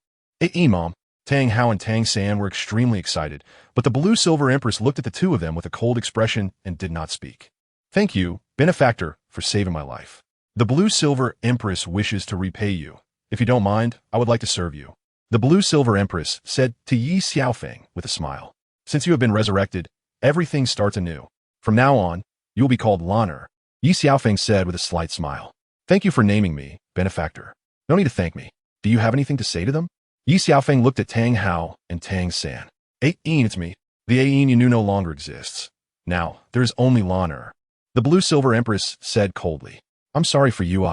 Mom. Tang Hao and Tang-san were extremely excited, but the blue-silver empress looked at the two of them with a cold expression and did not speak. Thank you, benefactor, for saving my life. The blue-silver empress wishes to repay you. If you don't mind, I would like to serve you. The blue-silver empress said to Ye Xiaofeng with a smile. Since you have been resurrected, everything starts anew. From now on, you will be called Lanner. Ye Xiaofeng said with a slight smile. Thank you for naming me, benefactor. No need to thank me. Do you have anything to say to them? Ye Xiaofeng looked at Tang Hao and Tang-san. It's me. The Ain you knew no longer exists. Now, there is only Lanner. The blue-silver empress said coldly. I'm sorry for you,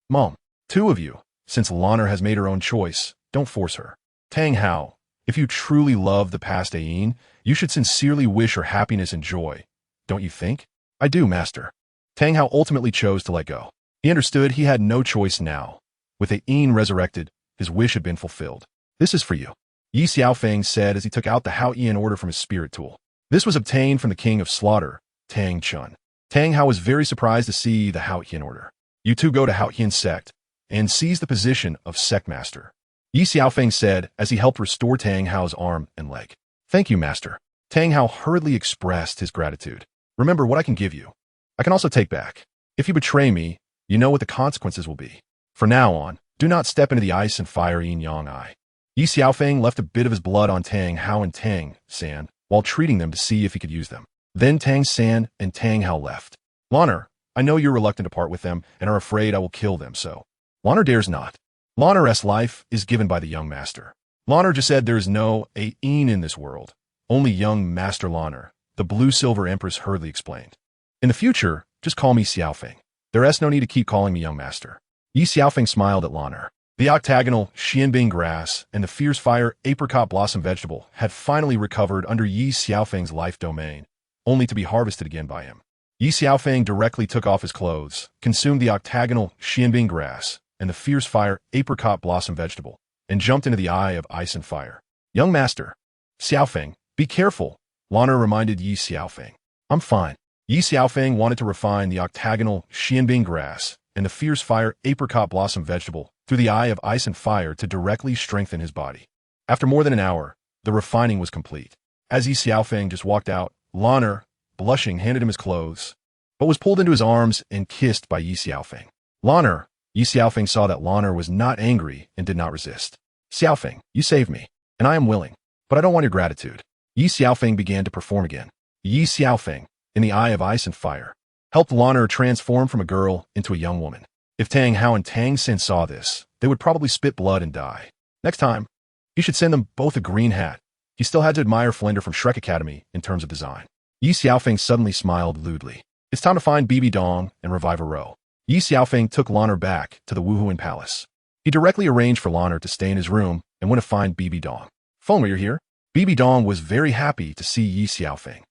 Mom. 2 of you. Since Lanner has made her own choice, don't force her. Tang Hao, if you truly love the past Ain, you should sincerely wish her happiness and joy. Don't you think? I do, master. Tang Hao ultimately chose to let go. He understood he had no choice now. With Ain resurrected, his wish had been fulfilled. This is for you, Ye Xiaofeng said as he took out the Hao-Ian order from his spirit tool. This was obtained from the king of slaughter, Tang Chun. Tang Hao was very surprised to see the Hao-Ian order. You 2 go to Hao-Ian sect and seize the position of sect master, Ye Xiaofeng said as he helped restore Tang Hao's arm and leg. Thank you, master. Tang Hao hurriedly expressed his gratitude. Remember what I can give you. I can also take back. If you betray me, you know what the consequences will be. From now on, do not step into the ice and fire yin-yang eye. Ye Xiaofeng left a bit of his blood on Tang Hao and Tang-san while treating them to see if he could use them. Then Tang-san and Tang Hao left. Lanner, I know you're reluctant to part with them and are afraid I will kill them, so. Lanner dares not. Lanner's life is given by the young master. Lanner just said there is no Ain in this world. Only young Master Lanner, the blue-silver empress hurriedly explained. In the future, just call me Xiaofeng. There is no need to keep calling me young master. Ye Xiaofeng smiled at Lanner. The octagonal xianbing grass and the fierce fire apricot blossom vegetable had finally recovered under Ye Xiaofeng's life domain, only to be harvested again by him. Ye Xiaofeng directly took off his clothes, consumed the octagonal xianbing grass and the fierce fire apricot blossom vegetable, and jumped into the eye of ice and fire. Young master, Xiaofeng, be careful, Lanner reminded Ye Xiaofeng. I'm fine. Ye Xiaofeng wanted to refine the octagonal xianbing grass and the fierce fire apricot blossom vegetable through the eye of ice and fire to directly strengthen his body. After more than an hour, the refining was complete. As Ye Xiaofeng just walked out, Lanner, blushing, handed him his clothes, but was pulled into his arms and kissed by Ye Xiaofeng. Lanner, Ye Xiaofeng saw that Lanner was not angry and did not resist. Xiaofeng, you saved me, and I am willing, but I don't want your gratitude. Ye Xiaofeng began to perform again. Ye Xiaofeng, in the eye of ice and fire, helped Lanner transform from a girl into a young woman. If Tang Hao and Tang-san saw this, they would probably spit blood and die. Next time, he should send them both a green hat. He still had to admire Flinder from Shrek Academy in terms of design. Ye Xiaofeng suddenly smiled lewdly. It's time to find Bibidong and revive a row. Ye Xiaofeng took Lanner back to the Wuhuan Palace. He directly arranged for Lanner to stay in his room and went to find Bibidong. Phone, you're here. Bibidong was very happy to see Ye Xiaofeng,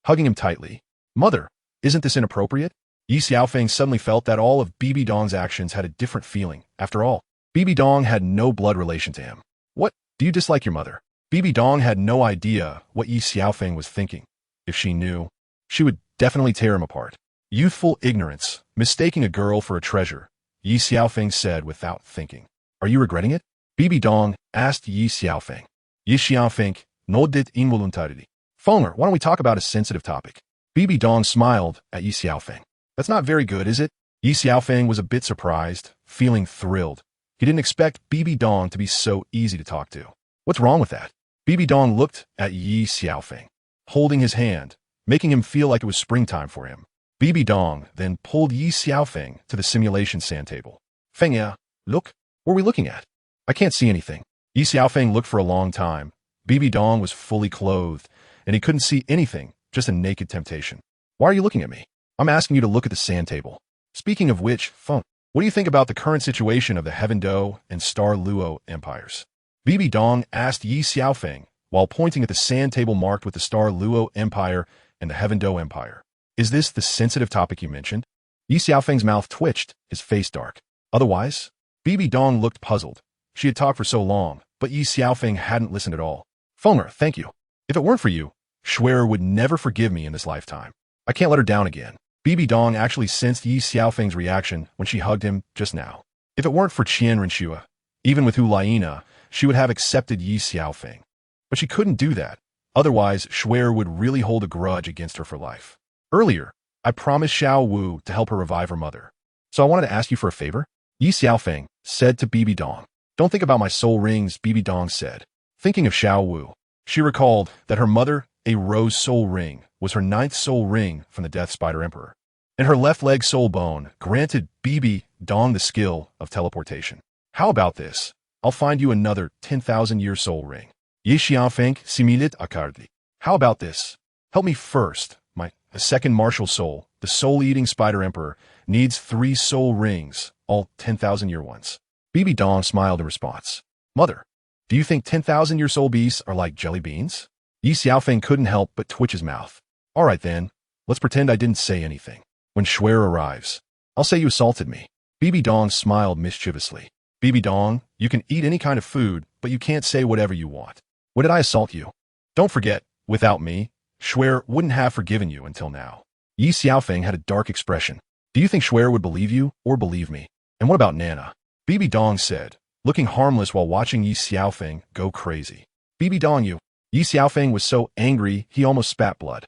hugging him tightly. Mother, isn't this inappropriate? Ye Xiaofeng suddenly felt that all of Bibidong's actions had a different feeling. After all, Bibidong had no blood relation to him. What? Do you dislike your mother? Bibidong had no idea what Ye Xiaofeng was thinking. If she knew, she would definitely tear him apart. Youthful ignorance, mistaking a girl for a treasure, Ye Xiaofeng said without thinking. Are you regretting it? Bibidong asked Ye Xiaofeng. Ye Xiaofeng nodded involuntarily. Fenger, why don't we talk about a sensitive topic? Bibidong smiled at Ye Xiaofeng. That's not very good, is it? Ye Xiaofeng was a bit surprised, feeling thrilled. He didn't expect Bibidong to be so easy to talk to. What's wrong with that? Bibidong looked at Ye Xiaofeng, holding his hand, making him feel like it was springtime for him. Bibidong then pulled Ye Xiaofeng to the simulation sand table. Fengya, look, what are we looking at? I can't see anything. Ye Xiaofeng looked for a long time. Bibidong was fully clothed, and he couldn't see anything, just a naked temptation. Why are you looking at me? I'm asking you to look at the sand table. Speaking of which, Feng, what do you think about the current situation of the Heaven-Do and Star-Luo empires? Bibidong asked Ye Xiaofeng while pointing at the sand table marked with the Star-Luo Empire and the Heaven-Do Empire. Is this the sensitive topic you mentioned? Ye Xiaofeng's mouth twitched, his face dark. Otherwise? Bibidong looked puzzled. She had talked for so long, but Ye Xiaofeng hadn't listened at all. Fenger, thank you. If it weren't for you, Xuer would never forgive me in this lifetime. I can't let her down again. Bibidong actually sensed Ye Xiaofeng's reaction when she hugged him just now. If it weren't for Qian Renshua, even with Hu Laina, she would have accepted Ye Xiaofeng. But she couldn't do that. Otherwise, Xuer would really hold a grudge against her for life. Earlier, I promised Xiao Wu to help her revive her mother. So I wanted to ask you for a favor? Ye Xiaofeng said to Bibidong. Don't think about my soul rings, Bibidong said. Thinking of Xiao Wu, she recalled that her mother, a rose soul ring, was her 9th soul ring from the Death Spider Emperor, and her left leg soul bone granted Bibidong the skill of teleportation. How about this? I'll find you another 10,000-year soul ring. Ye Xiaofeng similit akardi. How about this? Help me first. The second martial soul, the soul-eating Spider Emperor, needs 3 soul rings, all 10,000-year ones. Bibidong smiled in response. Mother, do you think 10,000-year soul beasts are like jelly beans? Ye Xiaofeng couldn't help but twitch his mouth. All right then, let's pretend I didn't say anything. When Xuer arrives, I'll say you assaulted me. Bibidong smiled mischievously. Bibidong, you can eat any kind of food, but you can't say whatever you want. When did I assault you? Don't forget, without me, Xuer wouldn't have forgiven you until now. Ye Xiaofeng had a dark expression. Do you think Xuer would believe you or believe me? And what about Nana? Bibidong said, looking harmless while watching Ye Xiaofeng go crazy. Bibidong you. Ye Xiaofeng was so angry he almost spat blood.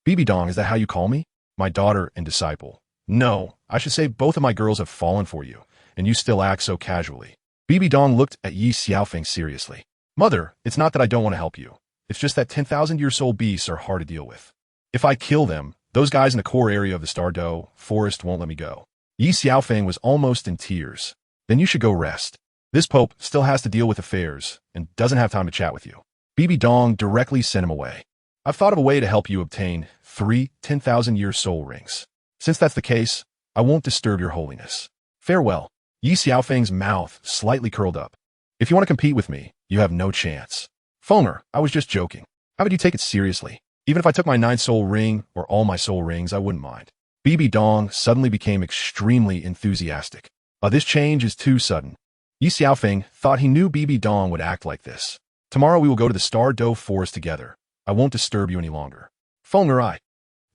Bibidong, is that how you call me? My daughter and disciple. No, I should say both of my girls have fallen for you, and you still act so casually. Bibidong looked at Ye Xiaofeng seriously. Mother, it's not that I don't want to help you. It's just that 10,000-year soul beasts are hard to deal with. If I kill them, those guys in the core area of the Star-Do forest won't let me go. Ye Xiaofeng was almost in tears. Then you should go rest. This Pope still has to deal with affairs and doesn't have time to chat with you. Bibidong directly sent him away. I've thought of a way to help you obtain 3 10,000-year soul rings. Since that's the case, I won't disturb your holiness. Farewell. Ye Xiaofeng's mouth slightly curled up. If you want to compete with me, you have no chance. Fenger, I was just joking. How would you take it seriously? Even if I took my 9th soul ring or all my soul rings, I wouldn't mind. Bibidong suddenly became extremely enthusiastic. This change is too sudden. Ye Xiaofeng thought he knew Bibidong would act like this. Tomorrow we will go to the Star-Do forest together. I won't disturb you any longer. Fenger,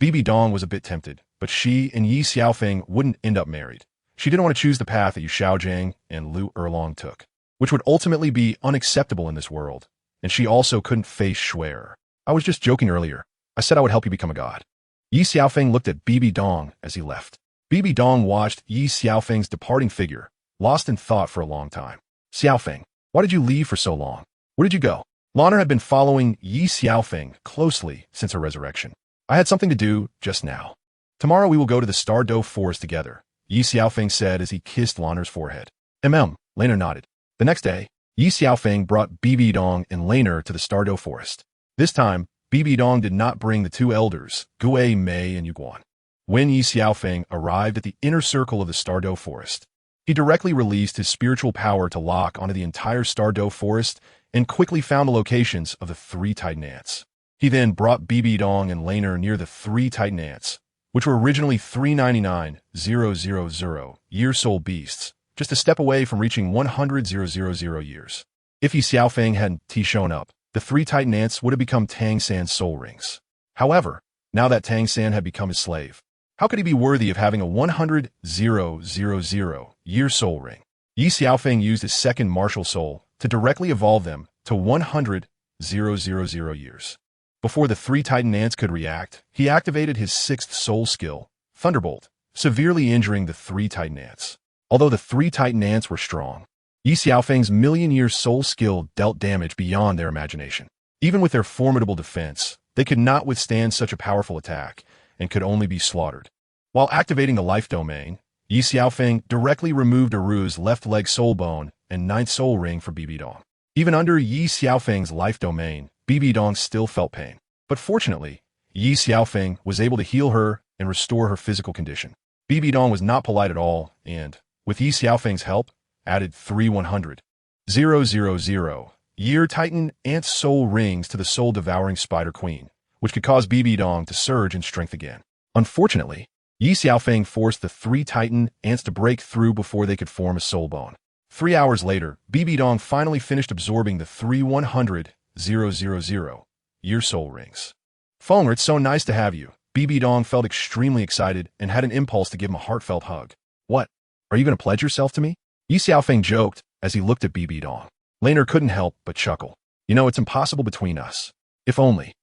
Bibidong was a bit tempted, but she and Ye Xiaofeng wouldn't end up married. She didn't want to choose the path that Yu Shaojing and Lu Erlong took, which would ultimately be unacceptable in this world. And she also couldn't face Xuer. I was just joking earlier. I said I would help you become a god. Ye Xiaofeng looked at Bibidong as he left. Bibidong watched Ye Xiaofeng's departing figure, lost in thought for a long time. Xiaofeng, why did you leave for so long? Where did you go? Lanner had been following Ye Xiaofeng closely since her resurrection. I had something to do just now. Tomorrow we will go to the Star-Do forest together, Ye Xiaofeng said as he kissed Lanner's forehead. Laner nodded. The next day, Ye Xiaofeng brought Bibidong and Laner to the Star-Do forest. This time, Bibidong did not bring the 2 elders, Gue Mei and Yuguan. When Ye Xiaofeng arrived at the inner circle of the Star-Do forest, he directly released his spiritual power to lock onto the entire Star-Do forest and quickly found the locations of the 3 Titan ants. He then brought Bibidong and Laner near the 3 Titan ants, which were originally 399,000 year soul beasts, just a step away from reaching 100,000 years. If Ye Xiaofeng hadn't shown up, the 3 Titan ants would have become Tang San's soul rings. However, now that Tang San had become his slave, How could he be worthy of having a 100,000-year soul ring? Ye Xiaofeng used his second martial soul to directly evolve them to 100,000 years. Before the three Titan ants could react, he activated his sixth soul skill, Thunderbolt, severely injuring the three Titan ants. Although the three Titan ants were strong, Ye Xiaofeng's million-year soul skill dealt damage beyond their imagination. Even with their formidable defense, they could not withstand such a powerful attack and could only be slaughtered. While activating the life domain, Ye Xiaofeng directly removed Eru's left leg soul bone and ninth soul ring for Bibidong. Even under Ye Xiaofeng's life domain, Bibidong still felt pain. But fortunately, Ye Xiaofeng was able to heal her and restore her physical condition. Bibidong was not polite at all and, with Ye Xiaofeng's help, added 3 100,000-year Titan ant soul rings to the soul-devouring Spider Queen, which could cause Bibidong to surge in strength again. Unfortunately, Ye Xiaofeng forced the three Titan ants to break through before they could form a soul bone. 3 hours later, Bibidong finally finished absorbing the 3 100,000-year soul rings. Fenger, it's so nice to have you. Bibidong felt extremely excited and had an impulse to give him a heartfelt hug. What? Are you going to pledge yourself to me? Ye Xiaofeng joked as he looked at Bibidong. Laner couldn't help but chuckle. You know, it's impossible between us. If only.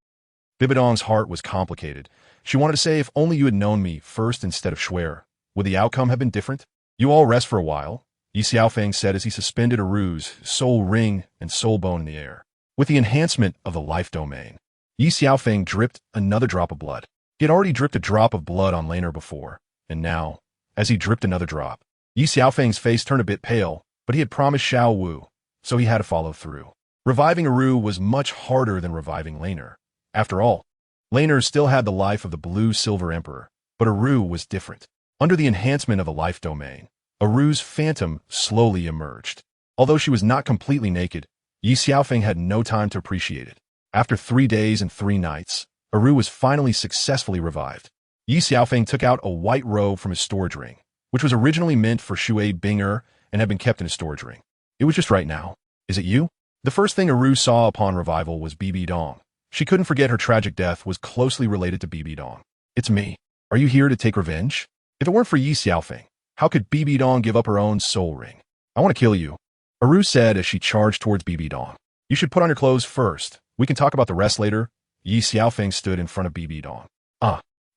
Bibidong's heart was complicated. She wanted to say, if only you had known me first instead of Schwer, would the outcome have been different? You all rest for a while, Ye Xiaofeng said as he suspended Eru's soul ring and soul bone in the air. With the enhancement of the life domain, Ye Xiaofeng dripped another drop of blood. He had already dripped a drop of blood on Laner before, and now, as he dripped another drop, Ye Xiaofeng's face turned a bit pale, but he had promised Xiao Wu, so he had to follow through. Reviving Eru was much harder than reviving Laner. After all, Laner still had the life of the Blue-Silver Emperor, but Eru was different. Under the enhancement of the life domain, Eru's phantom slowly emerged. Although she was not completely naked, Ye Xiaofeng had no time to appreciate it. After 3 days and 3 nights, Eru was finally successfully revived. Ye Xiaofeng took out a white robe from his storage ring, which was originally meant for Shui Binger and had been kept in his storage ring. It was just right now. Is it you? The first thing Eru saw upon revival was Bibidong. She couldn't forget her tragic death was closely related to Bibidong. It's me. Are you here to take revenge? If it weren't for Ye Xiaofeng, how could Bibidong give up her own soul ring? I want to kill you, Eru said as she charged towards Bibidong. You should put on your clothes first. We can talk about the rest later. Ye Xiaofeng stood in front of Bibidong.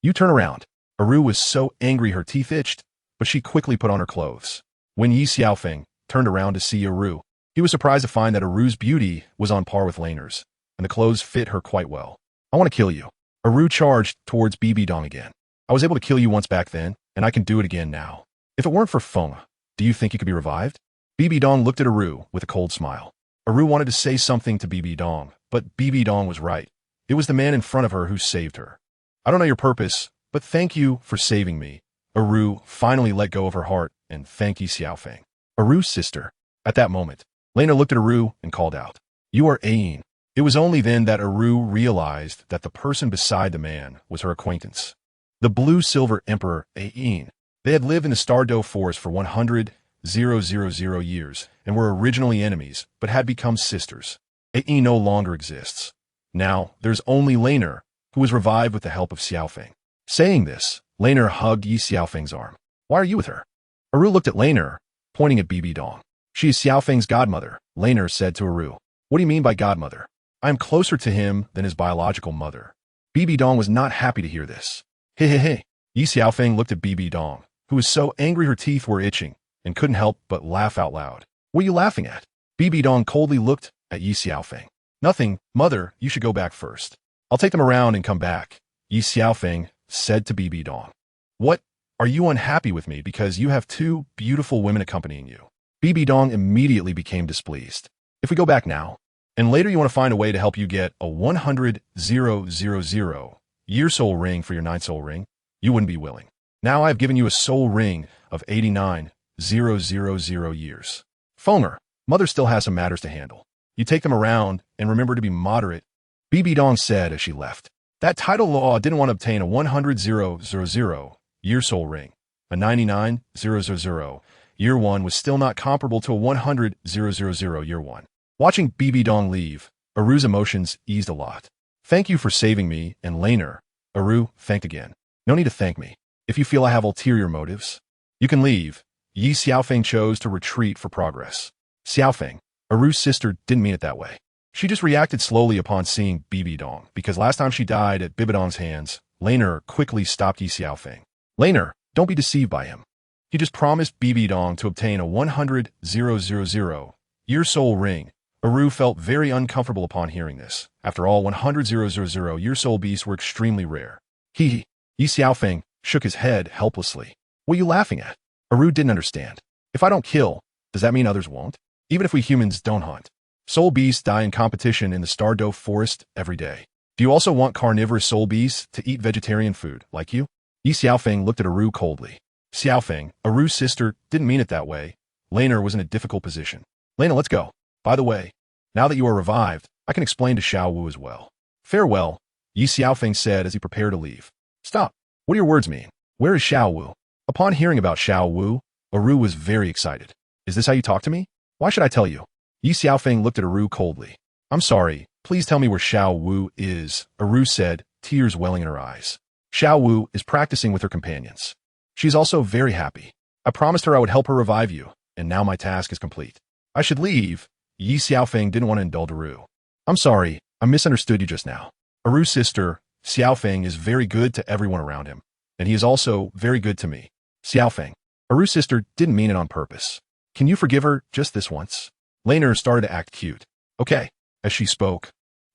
You turn around. Eru was so angry her teeth itched, but she quickly put on her clothes. When Ye Xiaofeng turned around to see Eru, he was surprised to find that Eru's beauty was on par with Laner's, and the clothes fit her quite well. I want to kill you. Eru charged towards Bibidong again. I was able to kill you once back then, and I can do it again now. If it weren't for Fenger, do you think you could be revived? Bibidong looked at Eru with a cold smile. Eru wanted to say something to Bibidong, but Bibidong was right. It was the man in front of her who saved her. I don't know your purpose, but thank you for saving me. Eru finally let go of her heart and thanked Ye Xiaofeng. Eru's sister. At that moment, Laner looked at Eru and called out, You are Ayin. It was only then that Eru realized that the person beside the man was her acquaintance. The Blue-Silver Emperor, Ayin. They had lived in the Stardow Forest for 100,000 years and were originally enemies, but had become sisters. Ayin no longer exists. Now, there's only Laner, who was revived with the help of Xiaofeng. Saying this, Laner hugged Ye Xiaofeng's arm. Why are you with her? Eru looked at Laner, pointing at Bibidong. She is Xiaofeng's godmother, Laner said to Eru. What do you mean by godmother? I am closer to him than his biological mother. Bibidong was not happy to hear this. Hey. Ye Xiaofeng looked at Bibidong, who was so angry her teeth were itching, and couldn't help but laugh out loud. What are you laughing at? Bibidong coldly looked at Ye Xiaofeng. Nothing, mother, you should go back first. I'll take them around and come back, Ye Xiaofeng said to Bibidong. What? Are you unhappy with me because you have 2 beautiful women accompanying you? Bibidong immediately became displeased. If we go back now, and later you want to find a way to help you get a 100,000-year soul ring for your 9th soul ring, you wouldn't be willing. Now I have given you a soul ring of 89,000 years. Fenger, mother still has some matters to handle. You take them around and remember to be moderate, Bibidong said as she left. That title law didn't want to obtain a 100,000-year soul ring. A 99,000 year one was still not comparable to a 100,000 year one. Watching Bibidong leave, Eru's emotions eased a lot. Thank you for saving me and Laner. Eru thanked again. No need to thank me. If you feel I have ulterior motives, you can leave. Ye Xiaofeng chose to retreat for progress. Xiaofeng, Aru's sister, didn't mean it that way. She just reacted slowly upon seeing Bibidong, because last time she died at Bibidong's hands, Laner quickly stopped Ye Xiaofeng. Laner, don't be deceived by him. He just promised Bibidong to obtain a 100,000 year soul ring. Aru felt very uncomfortable upon hearing this. After all, 100,000 year soul beasts were extremely rare. Ye Xiaofeng shook his head helplessly. What are you laughing at? Aru didn't understand. If I don't kill, does that mean others won't? Even if we humans don't hunt. Soul beasts die in competition in the Douluo forest every day. Do you also want carnivorous soul beasts to eat vegetarian food, like you? Ye Xiaofeng looked at Aru coldly. Xiaofeng, Aru's sister, didn't mean it that way. Laner was in a difficult position. Lena, let's go. By the way, now that you are revived, I can explain to Xiao Wu as well. Farewell, Ye Xiaofeng said as he prepared to leave. Stop. What do your words mean? Where is Xiao Wu? Upon hearing about Xiao Wu, Aru was very excited. Is this how you talk to me? Why should I tell you? Ye Xiaofeng looked at Aru coldly. I'm sorry, please tell me where Xiao Wu is, Aru said, tears welling in her eyes. Xiao Wu is practicing with her companions. She's also very happy. I promised her I would help her revive you, and now my task is complete. I should leave. Ye Xiaofeng didn't want to indulge Aru. I'm sorry, I misunderstood you just now. Aru's sister, Xiaofeng, is very good to everyone around him, and he is also very good to me. Xiaofeng, Aru's sister, didn't mean it on purpose. Can you forgive her just this once? Laner started to act cute. Okay. As she spoke,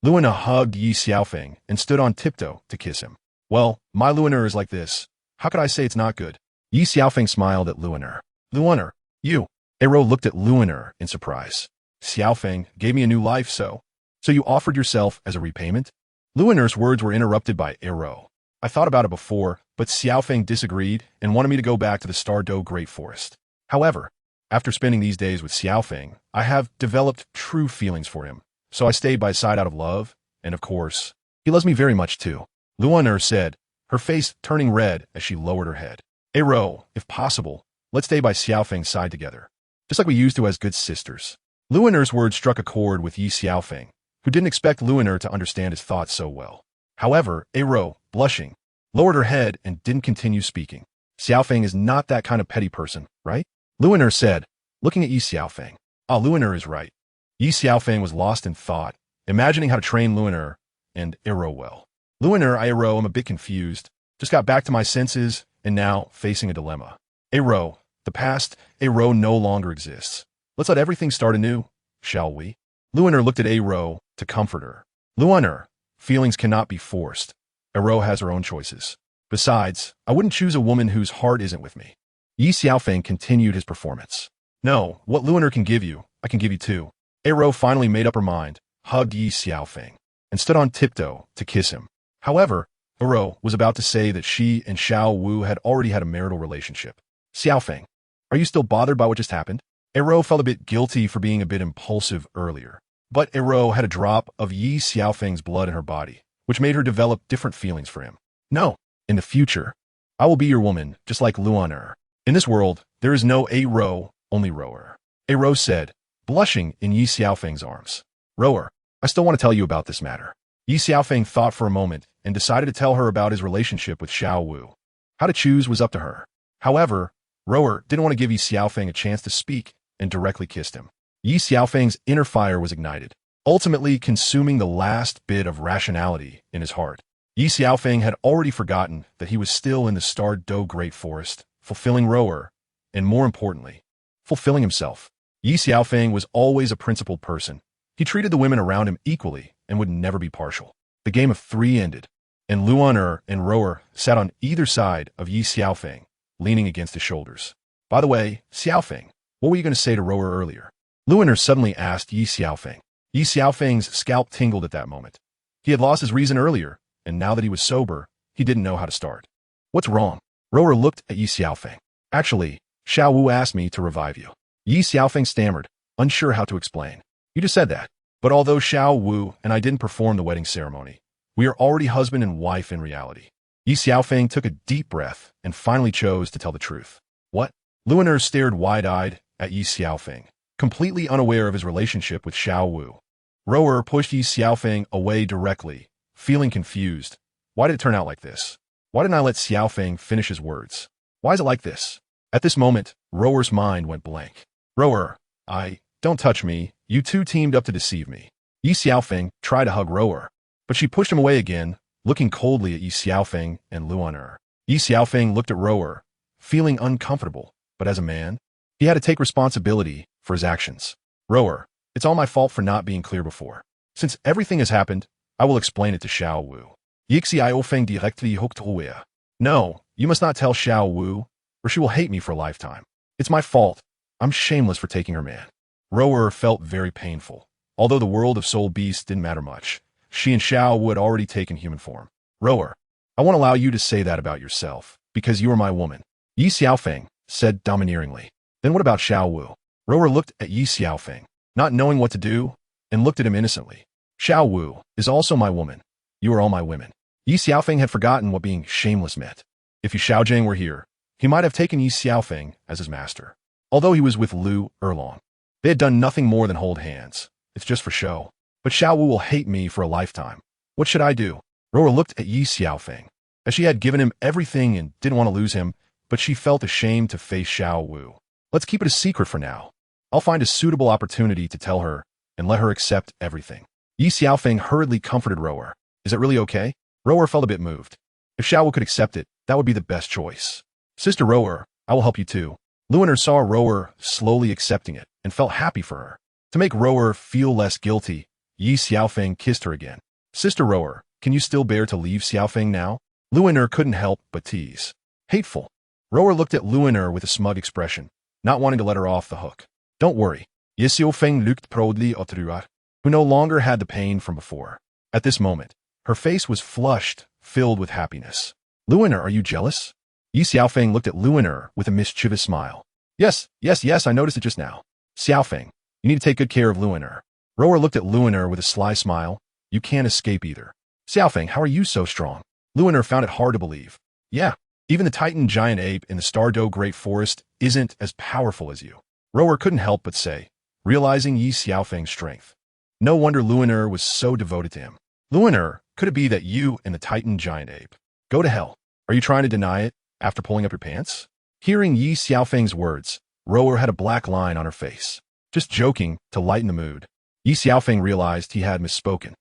Luina hugged Ye Xiaofeng and stood on tiptoe to kiss him. Well, my Luina is like this. How could I say it's not good? Ye Xiaofeng smiled at Luina. Luina, you. Aro looked at Luina in surprise. Xiaofeng gave me a new life, so you offered yourself as a repayment? Luina's words were interrupted by Aro. I thought about it before, but Xiaofeng disagreed and wanted me to go back to the Douluo Great Forest. However, after spending these days with Xiaofeng, I have developed true feelings for him, so I stayed by his side out of love, and of course, he loves me very much too. Luina said, her face turning red as she lowered her head. Aro, if possible, let's stay by Xiaofeng's side together, just like we used to as good sisters. Luina's words struck a chord with Ye Xiaofeng, who didn't expect Luina to understand his thoughts so well. However, Aro, blushing, lowered her head and didn't continue speaking. Xiaofeng is not that kind of petty person, right? Luina said, looking at Ye Xiaofeng. Ah, Luina is right. Ye Xiaofeng was lost in thought, imagining how to train Luina and Aro well. Luina, Aro, I'm a bit confused. Just got back to my senses, and now facing a dilemma. Aro, the past, Aro no longer exists. Let's let everything start anew, shall we? Luina looked at Aro to comfort her. Luina, feelings cannot be forced. Aro has her own choices. Besides, I wouldn't choose a woman whose heart isn't with me. Ye Xiaofeng continued his performance. No, what Luina can give you, I can give you too. Aro finally made up her mind, hugged Ye Xiaofeng, and stood on tiptoe to kiss him. However, Aro was about to say that she and Xiao Wu had already had a marital relationship. Xiaofeng, are you still bothered by what just happened? Aro felt a bit guilty for being a bit impulsive earlier, but Aro had a drop of Ye Xiaofeng's blood in her body, which made her develop different feelings for him. No, in the future, I will be your woman, just like Luina. In this world, there is no Aro, only Rower. Aro said, blushing in Ye Xiaofeng's arms. Rower, I still want to tell you about this matter. Ye Xiaofeng thought for a moment and decided to tell her about his relationship with Xiao Wu. How to choose was up to her. However, Rower didn't want to give Ye Xiaofeng a chance to speak and directly kissed him. Ye Xiaofeng's inner fire was ignited, ultimately consuming the last bit of rationality in his heart. Ye Xiaofeng had already forgotten that he was still in the Douluo Great Forest, fulfilling Rower, and more importantly, fulfilling himself. Ye Xiaofeng was always a principled person. He treated the women around him equally and would never be partial. The game of three ended, and Luina and Rower sat on either side of Ye Xiaofeng, leaning against his shoulders. By the way, Xiaofeng, what were you going to say to Rower earlier? Luina suddenly asked Ye Xiaofeng. Ye Xiaofeng's scalp tingled at that moment. He had lost his reason earlier, and now that he was sober, he didn't know how to start. What's wrong? Rower looked at Ye Xiaofeng. Actually, Xiao Wu asked me to revive you. Ye Xiaofeng stammered, unsure how to explain. You just said that. But although Xiao Wu and I didn't perform the wedding ceremony, we are already husband and wife in reality. Ye Xiaofeng took a deep breath and finally chose to tell the truth. What? Luina stared wide-eyed at Ye Xiaofeng, completely unaware of his relationship with Xiao Wu. Rower pushed Ye Xiaofeng away directly, feeling confused. Why did it turn out like this? Why didn't I let Xiaofeng finish his words? Why is it like this? At this moment, Rower's mind went blank. Rower, don't touch me. You two teamed up to deceive me. Ye Xiaofeng tried to hug Rower, but she pushed him away again, looking coldly at Ye Xiaofeng and Luoner. Ye Xiaofeng looked at Rower, feeling uncomfortable, but as a man, he had to take responsibility for his actions. Rower, it's all my fault for not being clear before. Since everything has happened, I will explain it to Xiao Wu. Ye Xiaofeng directly hooked Witha. No, you must not tell Xiao Wu, or she will hate me for a lifetime. It's my fault. I'm shameless for taking her man. Rower felt very painful. Although the world of soul beasts didn't matter much, she and Xiao Wu had already taken human form. Rower, I won't allow you to say that about yourself, because you are my woman. Ye Xiaofeng said domineeringly. Then what about Xiao Wu? Rower looked at Ye Xiaofeng, not knowing what to do, and looked at him innocently. Xiao Wu is also my woman. You are all my women. Ye Xiaofeng had forgotten what being shameless meant. If Ye Xiaojing were here, he might have taken Ye Xiaofeng as his master. Although he was with Lu Erlong, they had done nothing more than hold hands. It's just for show. But Xiao Wu will hate me for a lifetime. What should I do? Rower looked at Ye Xiaofeng, as she had given him everything and didn't want to lose him, but she felt ashamed to face Xiao Wu. Let's keep it a secret for now. I'll find a suitable opportunity to tell her and let her accept everything. Ye Xiaofeng hurriedly comforted Rower. Is it really okay? Rower felt a bit moved. If Xiao Wu could accept it, that would be the best choice. Sister Rower, I will help you too. Luoner saw Rower slowly accepting it and felt happy for her. To make Rower feel less guilty, Ye Xiaofeng kissed her again. Sister Rower, can you still bear to leave Xiaofeng now? Luoner couldn't help but tease. Hateful. Rower looked at Luoner with a smug expression, not wanting to let her off the hook. Don't worry. Ye Xiaofeng looked proudly at Ruar, who no longer had the pain from before. At this moment, her face was flushed, filled with happiness. Luoner, are you jealous? Ye Xiaofeng looked at Luoner with a mischievous smile. Yes, I noticed it just now. Xiaofeng, you need to take good care of Luoner. Rower looked at Luoner with a sly smile. You can't escape either. Xiaofeng, how are you so strong? Luoner found it hard to believe. Yeah, even the Titan giant ape in the Stardow Great Forest isn't as powerful as you. Rower couldn't help but say, realizing Ye Xiaofeng's strength. No wonder Luoner was so devoted to him. Luoner, could it be that you and the Titan giant ape? Go to hell. Are you trying to deny it after pulling up your pants? Hearing Ye Xiaofeng's words, Rower had a black line on her face. Just joking to lighten the mood. Ye Xiaofeng realized he had misspoken.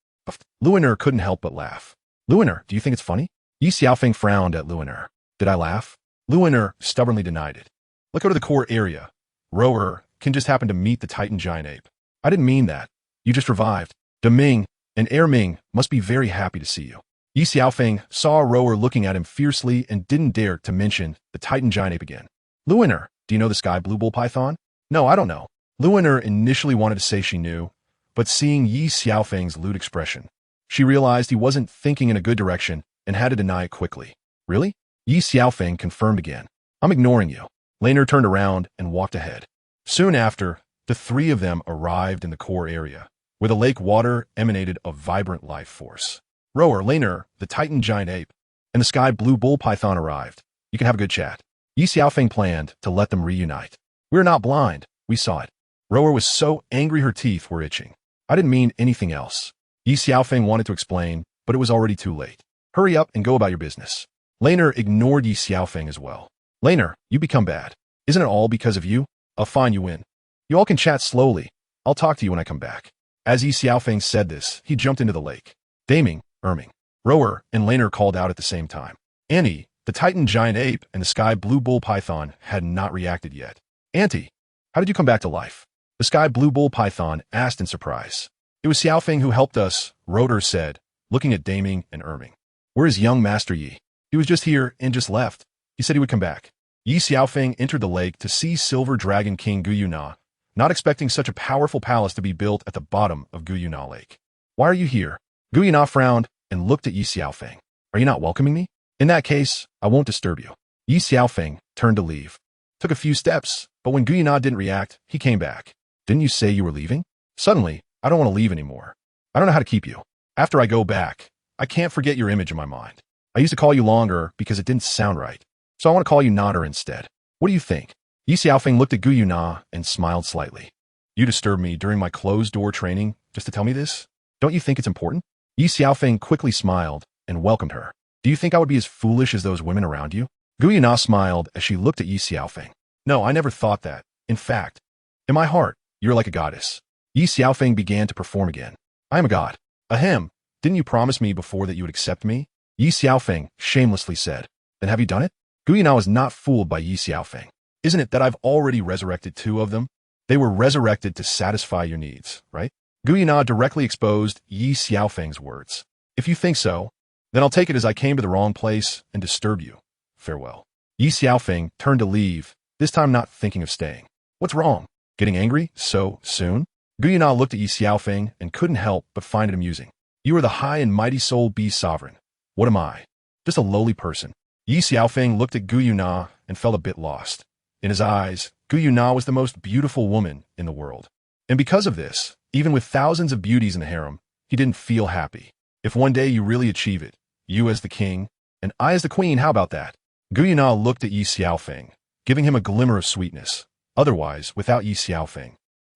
Luoner couldn't help but laugh. Luoner, do you think it's funny? Ye Xiaofeng frowned at Luoner. Did I laugh? Luoner stubbornly denied it. Let's go to the core area. Rower can just happen to meet the Titan giant ape. I didn't mean that. You just revived. Deming and Air Ming must be very happy to see you. Ye Xiaofeng saw Rower looking at him fiercely and didn't dare to mention the Titan giant ape again. Luoner, do you know the sky blue bull python? No, I don't know. Luoner initially wanted to say she knew, but seeing Ye Xiaofeng's lewd expression, she realized he wasn't thinking in a good direction and had to deny it quickly. Really? Ye Xiaofeng confirmed again. I'm ignoring you. Laner turned around and walked ahead. Soon after, the three of them arrived in the core area, where the lake water emanated a vibrant life force. Rower, Laner, the Titan giant ape, and the sky blue bull python arrived. You can have a good chat. Ye Xiaofeng planned to let them reunite. We're not blind. We saw it. Rower was so angry her teeth were itching. I didn't mean anything else. Ye Xiaofeng wanted to explain, but it was already too late. Hurry up and go about your business. Laner ignored Ye Xiaofeng as well. Laner, you become bad. Isn't it all because of you? Fine, you win. You all can chat slowly. I'll talk to you when I come back. As Ye Xiaofeng said this, he jumped into the lake. Daming, Erming, Rower, and Laner called out at the same time. Annie, the Titan giant ape, and the sky blue bull python had not reacted yet. Auntie, how did you come back to life? The sky blue bull python asked in surprise. It was Xiaofeng who helped us, Rotor said, looking at Daming and Erming. Where is young Master Yi? He was just here and just left. He said he would come back. Ye Xiaofeng entered the lake to see Silver Dragon King Guyuna, not expecting such a powerful palace to be built at the bottom of Guyuna Lake. Why are you here? Guyuna frowned and looked at Ye Xiaofeng. Are you not welcoming me? In that case, I won't disturb you. Ye Xiaofeng turned to leave. Took a few steps, but when Guyuna didn't react, he came back. Didn't you say you were leaving? Suddenly, I don't want to leave anymore. I don't know how to keep you. After I go back, I can't forget your image in my mind. I used to call you longer because it didn't sound right. So I want to call you Nodder instead. What do you think? Ye Xiaofeng looked at Guyuna and smiled slightly. You disturbed me during my closed-door training just to tell me this? Don't you think it's important? Ye Xiaofeng quickly smiled and welcomed her. Do you think I would be as foolish as those women around you? Gu Yuna smiled as she looked at Ye Xiaofeng. No, I never thought that. In fact, in my heart, you're like a goddess. Ye Xiaofeng began to perform again. I am a god. Ahem. Didn't you promise me before that you would accept me? Ye Xiaofeng shamelessly said. Then have you done it? Gu Yuna was not fooled by Ye Xiaofeng. Isn't it that I've already resurrected 2 of them? They were resurrected to satisfy your needs, right? Gu Yuna directly exposed Ye Xiaofeng's words. If you think so, then I'll take it as I came to the wrong place and disturbed you. Farewell. Ye Xiaofeng turned to leave, this time not thinking of staying. What's wrong? Getting angry so soon? Gu Yuna looked at Ye Xiaofeng and couldn't help but find it amusing. You are the high and mighty soul beast sovereign. What am I? Just a lowly person. Ye Xiaofeng looked at Gu Yuna and felt a bit lost. In his eyes, Gu Yuna was the most beautiful woman in the world. And because of this, even with thousands of beauties in the harem, he didn't feel happy. If one day you really achieve it, you as the king, and I as the queen, how about that? Gu Yuna looked at Ye Xiaofeng, giving him a glimmer of sweetness. Otherwise, without Ye Xiaofeng,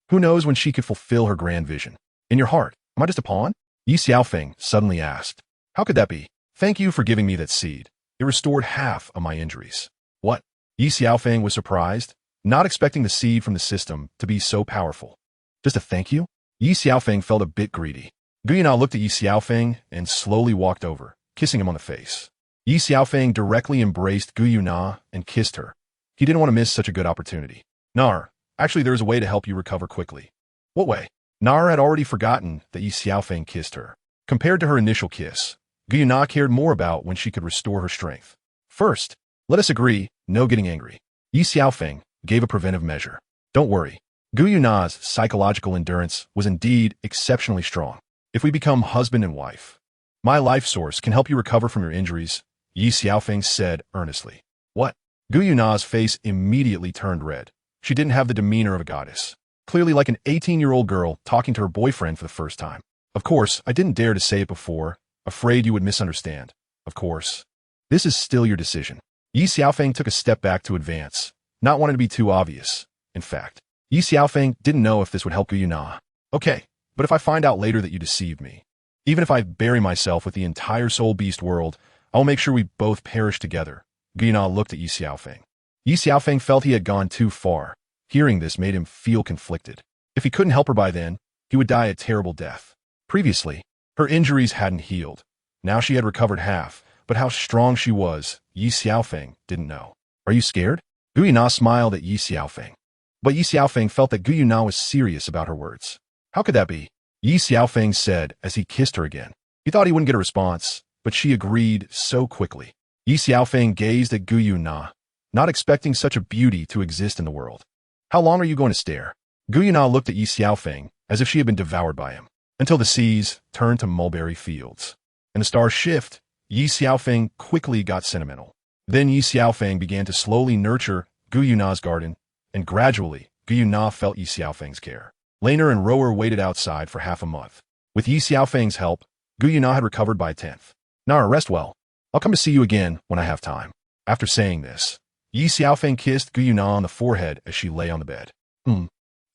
who knows when she could fulfill her grand vision? In your heart, am I just a pawn? Ye Xiaofeng suddenly asked. How could that be? Thank you for giving me that seed. It restored half of my injuries. What? Ye Xiaofeng was surprised, not expecting the seed from the system to be so powerful. Just a thank you? Ye Xiaofeng felt a bit greedy. Gu Yuna looked at Ye Xiaofeng and slowly walked over, kissing him on the face. Ye Xiaofeng directly embraced Gu Yuna and kissed her. He didn't want to miss such a good opportunity. Nar, actually there is a way to help you recover quickly. What way? Nar had already forgotten that Ye Xiaofeng kissed her. Compared to her initial kiss, Gu Yuna cared more about when she could restore her strength. First, let us agree, no getting angry. Ye Xiaofeng gave a preventive measure. Don't worry. Gu Yuna's psychological endurance was indeed exceptionally strong. If we become husband and wife, my life source can help you recover from your injuries, Ye Xiaofeng said earnestly. What? Gu Yuna's face immediately turned red. She didn't have the demeanor of a goddess. Clearly like an 18-year-old girl talking to her boyfriend for the first time. Of course, I didn't dare to say it before, afraid you would misunderstand. Of course. This is still your decision. Ye Xiaofeng took a step back to advance, not wanting to be too obvious. In fact, Ye Xiaofeng didn't know if this would help Gu Yuna. Okay, but if I find out later that you deceived me, even if I bury myself with the entire soul beast world, I will make sure we both perish together. Gu Yuna looked at Ye Xiaofeng. Ye Xiaofeng felt he had gone too far. Hearing this made him feel conflicted. If he couldn't help her by then, he would die a terrible death. Previously, her injuries hadn't healed. Now she had recovered half, but how strong she was, Ye Xiaofeng didn't know. Are you scared? Gu Yuna smiled at Ye Xiaofeng. But Ye Xiaofeng felt that Gu Yuna was serious about her words. How could that be? Ye Xiaofeng said as he kissed her again. He thought he wouldn't get a response, but she agreed so quickly. Ye Xiaofeng gazed at Gu Yuna, not expecting such a beauty to exist in the world. How long are you going to stare? Gu Yuna looked at Ye Xiaofeng as if she had been devoured by him, until the seas turned to mulberry fields. And the stars shift, Ye Xiaofeng quickly got sentimental. Then Ye Xiaofeng began to slowly nurture Gu Yuna's garden, and gradually, Gu Yuna felt Ye Xiaofeng's care. Laner and Rower waited outside for half a month. With Ye Xiaofeng's help, Gu Yuna had recovered by a 10th. Nara, rest well. I'll come to see you again when I have time. After saying this, Ye Xiaofeng kissed Gu Yuna on the forehead as she lay on the bed.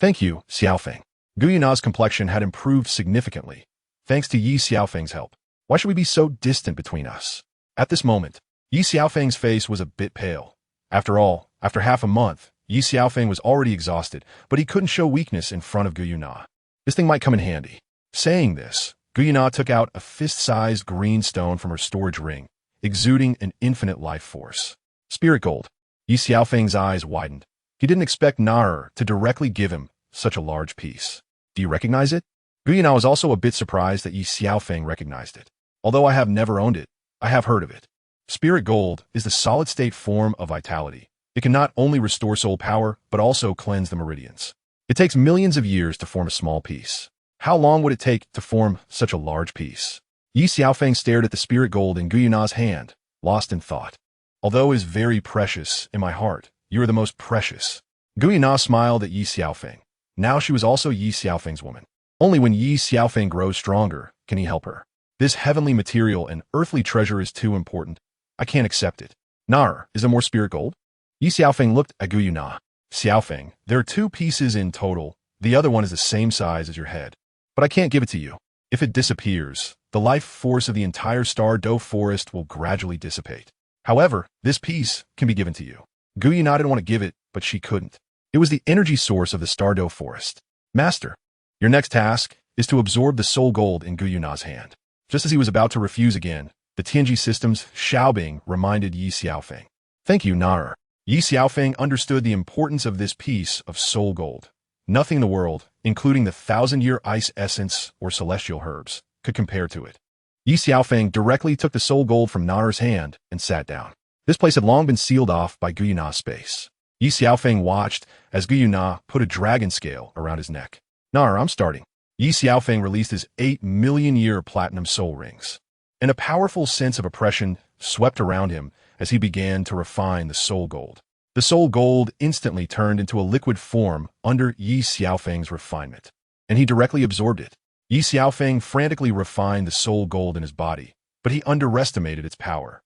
Thank you, Xiaofeng. Gu Yuna's complexion had improved significantly, thanks to Ye Xiaofeng's help. Why should we be so distant between us? At this moment, Ye Xiaofeng's face was a bit pale. After all, after half a month, Ye Xiaofeng was already exhausted, but he couldn't show weakness in front of Gu Yuna. This thing might come in handy. Saying this, Gu Yuna took out a fist-sized green stone from her storage ring, exuding an infinite life force. Spirit gold. Ye Xiaofeng's eyes widened. He didn't expect Naer to directly give him such a large piece. Do you recognize it? Gu Yuna was also a bit surprised that Ye Xiaofeng recognized it. Although I have never owned it, I have heard of it. Spirit gold is the solid-state form of vitality. It can not only restore soul power, but also cleanse the meridians. It takes millions of years to form a small piece. How long would it take to form such a large piece? Ye Xiaofeng stared at the spirit gold in Gu Yuna's hand, lost in thought. Although it is very precious in my heart, you are the most precious. Gu Yuna smiled at Ye Xiaofeng. Now she was also Ye Xiaofeng's woman. Only when Ye Xiaofeng grows stronger can he help her. This heavenly material and earthly treasure is too important. I can't accept it. Nar, is there more spirit gold? Ye Xiaofeng looked at Gu Yuna. Xiaofeng, there are 2 pieces in total. The other one is the same size as your head. But I can't give it to you. If it disappears, the life force of the entire Star-Do forest will gradually dissipate. However, this piece can be given to you. Guyuna didn't want to give it, but she couldn't. It was the energy source of the Star-Do forest. Master, your next task is to absorb the soul gold in Guyuna's hand. Just as he was about to refuse again, the Tianji System's Xiaobing reminded Ye Xiaofeng. Thank you, Naer. Ye Xiaofeng understood the importance of this piece of soul gold. Nothing in the world, including the 1,000-year ice essence or celestial herbs, could compare to it. Ye Xiaofeng directly took the soul gold from Naer's hand and sat down. This place had long been sealed off by Guyuna's space. Ye Xiaofeng watched as Guyuna put a dragon scale around his neck. Naer, I'm starting. Ye Xiaofeng released his 8 million-year platinum soul rings, and a powerful sense of oppression swept around him as he began to refine the soul gold. The soul gold instantly turned into a liquid form under Ye Xiaofeng's refinement, and he directly absorbed it. Ye Xiaofeng frantically refined the soul gold in his body, but he underestimated its power.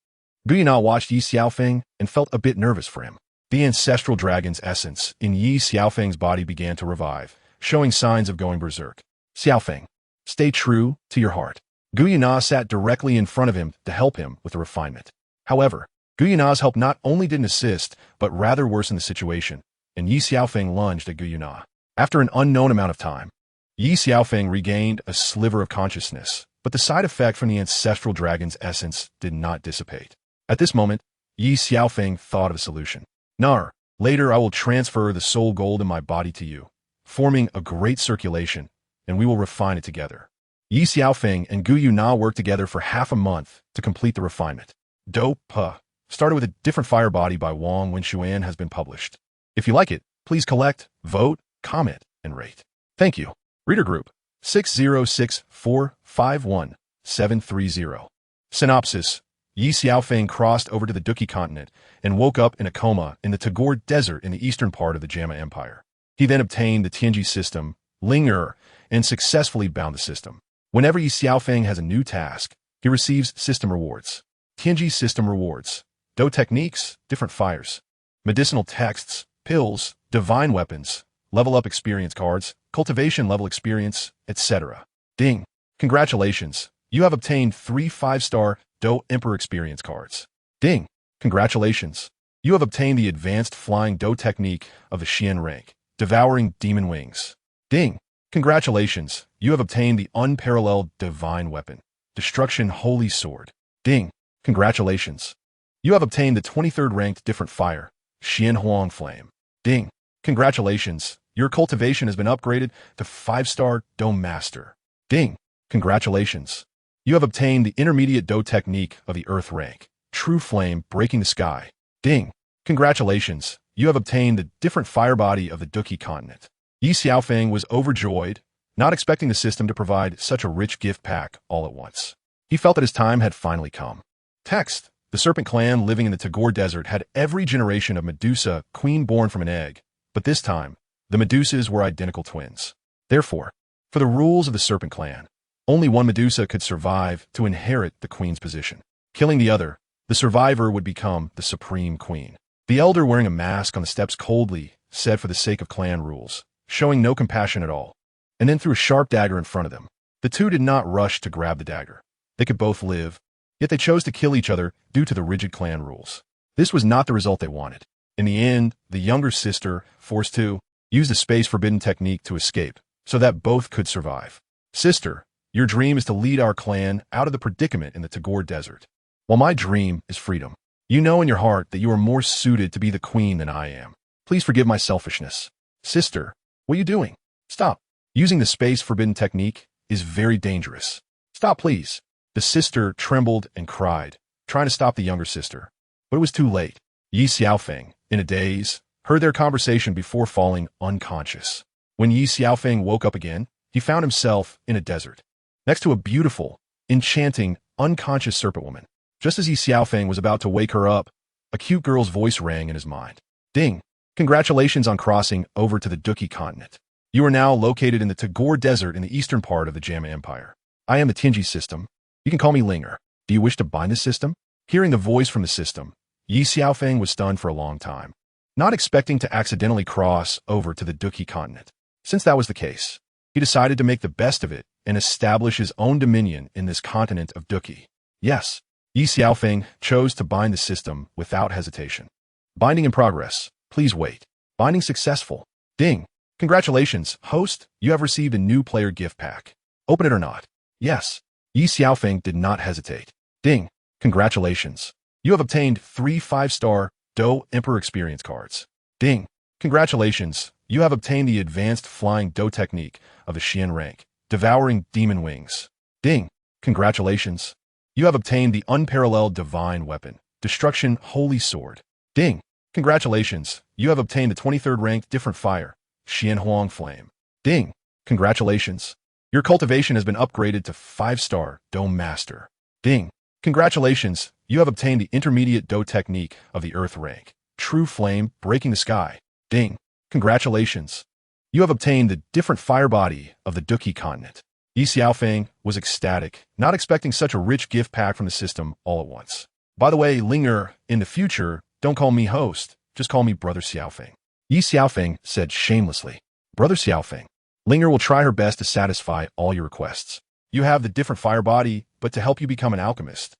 Guyuna watched Ye Xiaofeng and felt a bit nervous for him. The ancestral dragon's essence in Ye Xiaofeng's body began to revive, showing signs of going berserk. Xiaofeng, stay true to your heart. Guyuna sat directly in front of him to help him with the refinement. However, Guyuna's help not only didn't assist, but rather worsened the situation, and Ye Xiaofeng lunged at Guyuna. After an unknown amount of time, Ye Xiaofeng regained a sliver of consciousness, but the side effect from the ancestral dragon's essence did not dissipate. At this moment, Ye Xiaofeng thought of a solution. Naer, later I will transfer the soul gold in my body to you, forming a great circulation, and we will refine it together. Ye Xiaofeng and Guyuna worked together for half a month to complete the refinement. Do-Pa started with a different fire body by Wang Wenxuan has been published. If you like it, please collect, vote, comment, and rate. Thank you. Reader Group 606451730. Synopsis. Ye Xiaofeng crossed over to the Douluo Continent and woke up in a coma in the Tagore Desert in the eastern part of the Jama Empire. He then obtained the Tianji System, Ling-Er, and successfully bound the system. Whenever Ye Xiaofeng has a new task, he receives system rewards. Tianji System rewards. Do techniques, different fires. Medicinal texts, pills, divine weapons, level up experience cards, cultivation level experience, etc. Ding. Congratulations. You have obtained 3 5-star Do Emperor experience cards. Ding. Congratulations. You have obtained the advanced flying Do technique of the Xian rank, devouring demon wings. Ding. Congratulations. You have obtained the unparalleled divine weapon, destruction holy sword. Ding. Congratulations. You have obtained the 23rd ranked different fire, Xian Huang flame. Ding. Congratulations. Your cultivation has been upgraded to 5-star Do master. Ding. Congratulations. You have obtained the intermediate Do technique of the earth rank, true flame breaking the sky. Ding. Congratulations. You have obtained the different fire body of the Douluo Continent. Ye Xiaofeng was overjoyed, not expecting the system to provide such a rich gift pack all at once. He felt that his time had finally come. Text. The serpent clan living in the Tagore Desert had every generation of Medusa, queen born from an egg, but this time, the Medusas were identical twins. Therefore, for the rules of the serpent clan, only one Medusa could survive to inherit the queen's position. Killing the other, the survivor would become the supreme queen. The elder wearing a mask on the steps coldly said for the sake of clan rules, showing no compassion at all, and then threw a sharp dagger in front of them. The two did not rush to grab the dagger. They could both live, yet they chose to kill each other due to the rigid clan rules. This was not the result they wanted. In the end, the younger sister, forced to, used the space forbidden technique to escape, so that both could survive. Sister, your dream is to lead our clan out of the predicament in the Tagore Desert, while my dream is freedom. You know in your heart that you are more suited to be the queen than I am. Please forgive my selfishness. Sister, what are you doing? Stop. Using the space forbidden technique is very dangerous. Stop, please. The sister trembled and cried, trying to stop the younger sister. But it was too late. Ye Xiaofeng, in a daze, heard their conversation before falling unconscious. When Ye Xiaofeng woke up again, he found himself in a desert, next to a beautiful, enchanting, unconscious serpent woman. Just as Ye Xiaofeng was about to wake her up, a cute girl's voice rang in his mind. Ding! Congratulations on crossing over to the Douluo Continent. You are now located in the Tagore Desert in the eastern part of the Jama Empire. I am the Tianji System. You can call me Ling-Er. Do you wish to bind the system? Hearing the voice from the system, Ye Xiaofeng was stunned for a long time, not expecting to accidentally cross over to the Douluo Continent. Since that was the case, he decided to make the best of it and establish his own dominion in this continent of Duki. Yes, Ye Xiaofeng chose to bind the system without hesitation. Binding in progress. Please wait. Binding successful. Ding. Congratulations, host, you have received a new player gift pack. Open it or not. Yes. Ye Xiaofeng did not hesitate. Ding. Congratulations. You have obtained 3 5-star Do Emperor experience cards. Ding. Congratulations. You have obtained the advanced flying Do technique of the Xian rank, devouring demon wings. Ding. Congratulations. You have obtained the unparalleled divine weapon, destruction holy sword. Ding. Congratulations. You have obtained the 23rd ranked different fire, Xian Huang flame. Ding. Congratulations. Your cultivation has been upgraded to 5-star Do master. Ding. Congratulations. You have obtained the intermediate Do technique of the earth rank, true flame breaking the sky. Ding. Congratulations. You have obtained the different fire body of the Duki Continent. Ye Xiaofeng was ecstatic, not expecting such a rich gift pack from the system all at once. By the way, Linger, in the future, don't call me host, just call me Brother Xiaofeng. Ye Xiaofeng said shamelessly. Brother Xiaofeng. Linger will try her best to satisfy all your requests. You have the different fire body, but to help you become an alchemist.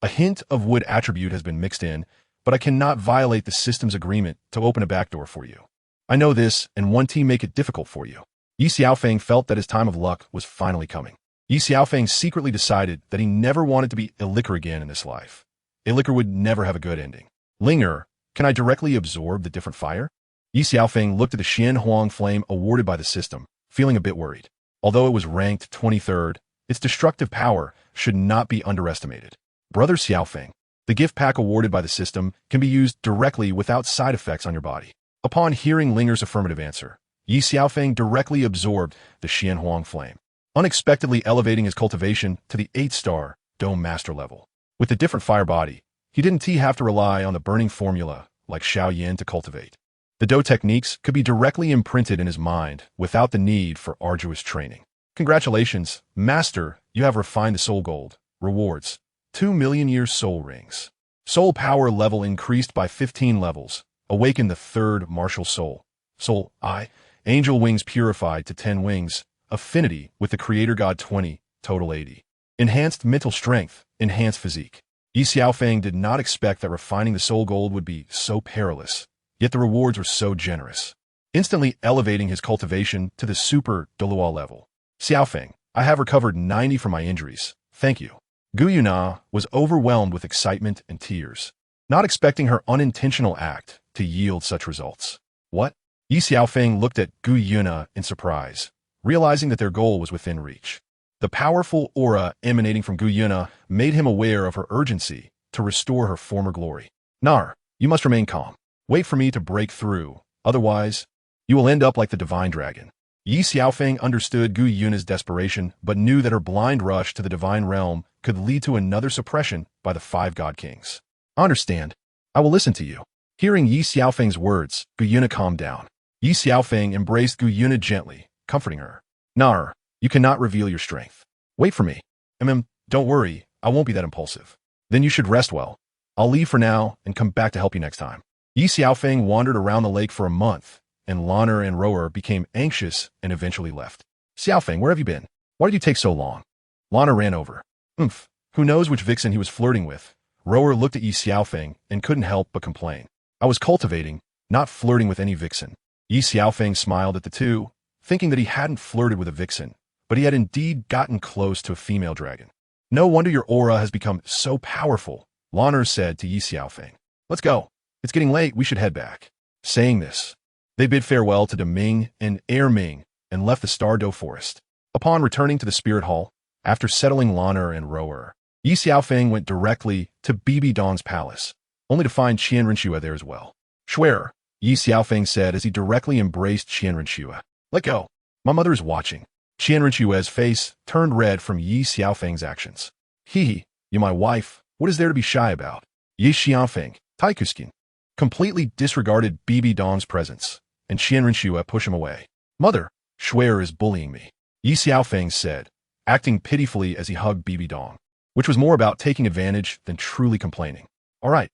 A hint of wood attribute has been mixed in, but I cannot violate the system's agreement to open a backdoor for you. I know this, and one team make it difficult for you. Ye Xiaofeng felt that his time of luck was finally coming. Ye Xiaofeng secretly decided that he never wanted to be Illiker again in this life. Illiker would never have a good ending. Linger, can I directly absorb the different fire? Ye Xiaofeng looked at the Xian Huang flame awarded by the system, feeling a bit worried. Although it was ranked 23rd, its destructive power should not be underestimated. Brother Xiaofeng, the gift pack awarded by the system can be used directly without side effects on your body. Upon hearing Linger's affirmative answer, Ye Xiaofeng directly absorbed the Xian Huang flame, unexpectedly elevating his cultivation to the 8-star Do master level. With the different fire body, he didn't have to rely on the burning formula like Xiao Yin to cultivate. The Do techniques could be directly imprinted in his mind without the need for arduous training. Congratulations, Master, you have refined the soul gold. Rewards. 2 million year soul rings. Soul power level increased by 15 levels. Awaken the 3rd martial soul. Soul I. Angel wings purified to 10 wings. Affinity with the creator god 20. Total 80. Enhanced mental strength. Enhanced physique. Ye Xiaofeng did not expect that refining the soul gold would be so perilous, yet the rewards were so generous, instantly elevating his cultivation to the super Douluo level. Xiaofeng, I have recovered 90 from my injuries. Thank you. Gu Yuna was overwhelmed with excitement and tears, not expecting her unintentional act to yield such results. What? Ye Xiaofeng looked at Gu Yuna in surprise, realizing that their goal was within reach. The powerful aura emanating from Gu Yuna made him aware of her urgency to restore her former glory. Nar, you must remain calm. Wait for me to break through, otherwise, you will end up like the divine dragon. Ye Xiaofeng understood Gu Yuna's desperation, but knew that her blind rush to the divine realm could lead to another suppression by the 5 god kings. I understand. I will listen to you. Hearing Ye Xiaofeng's words, Gu Yuna calmed down. Ye Xiaofeng embraced Gu Yuna gently, comforting her. Nar, you cannot reveal your strength. Wait for me. Don't worry, I won't be that impulsive. Then you should rest well. I'll leave for now and come back to help you next time. Ye Xiaofeng wandered around the lake for a month, and Lana and Rower became anxious and eventually left. Xiaofeng, where have you been? Why did you take so long? Lana ran over. Who knows which vixen he was flirting with? Rower looked at Ye Xiaofeng and couldn't help but complain. I was cultivating, not flirting with any vixen. Ye Xiaofeng smiled at the two, thinking that he hadn't flirted with a vixen, but he had indeed gotten close to a female dragon. No wonder your aura has become so powerful, Lana said to Ye Xiaofeng. Let's go. It's getting late, we should head back. Saying this, they bid farewell to Deming and Ming and left the Star Do Forest. Upon returning to the Spirit Hall, after settling Lana and Rower, Ye Xiaofeng went directly to Bibidong's palace, only to find Qian Renxue there as well. Schwer, Ye Xiaofeng said as he directly embraced Qian Renxue. Let go. My mother is watching. Qian Renxue's face turned red from Ye Xiaofeng's actions. You my wife, what is there to be shy about? Ye Xiaofeng, Taikuskin, completely disregarded Bibidong's presence, and Qian Renxue pushed him away. Mother, Schwer is bullying me, Ye Xiaofeng said, acting pitifully as he hugged Bibidong, which was more about taking advantage than truly complaining. All right,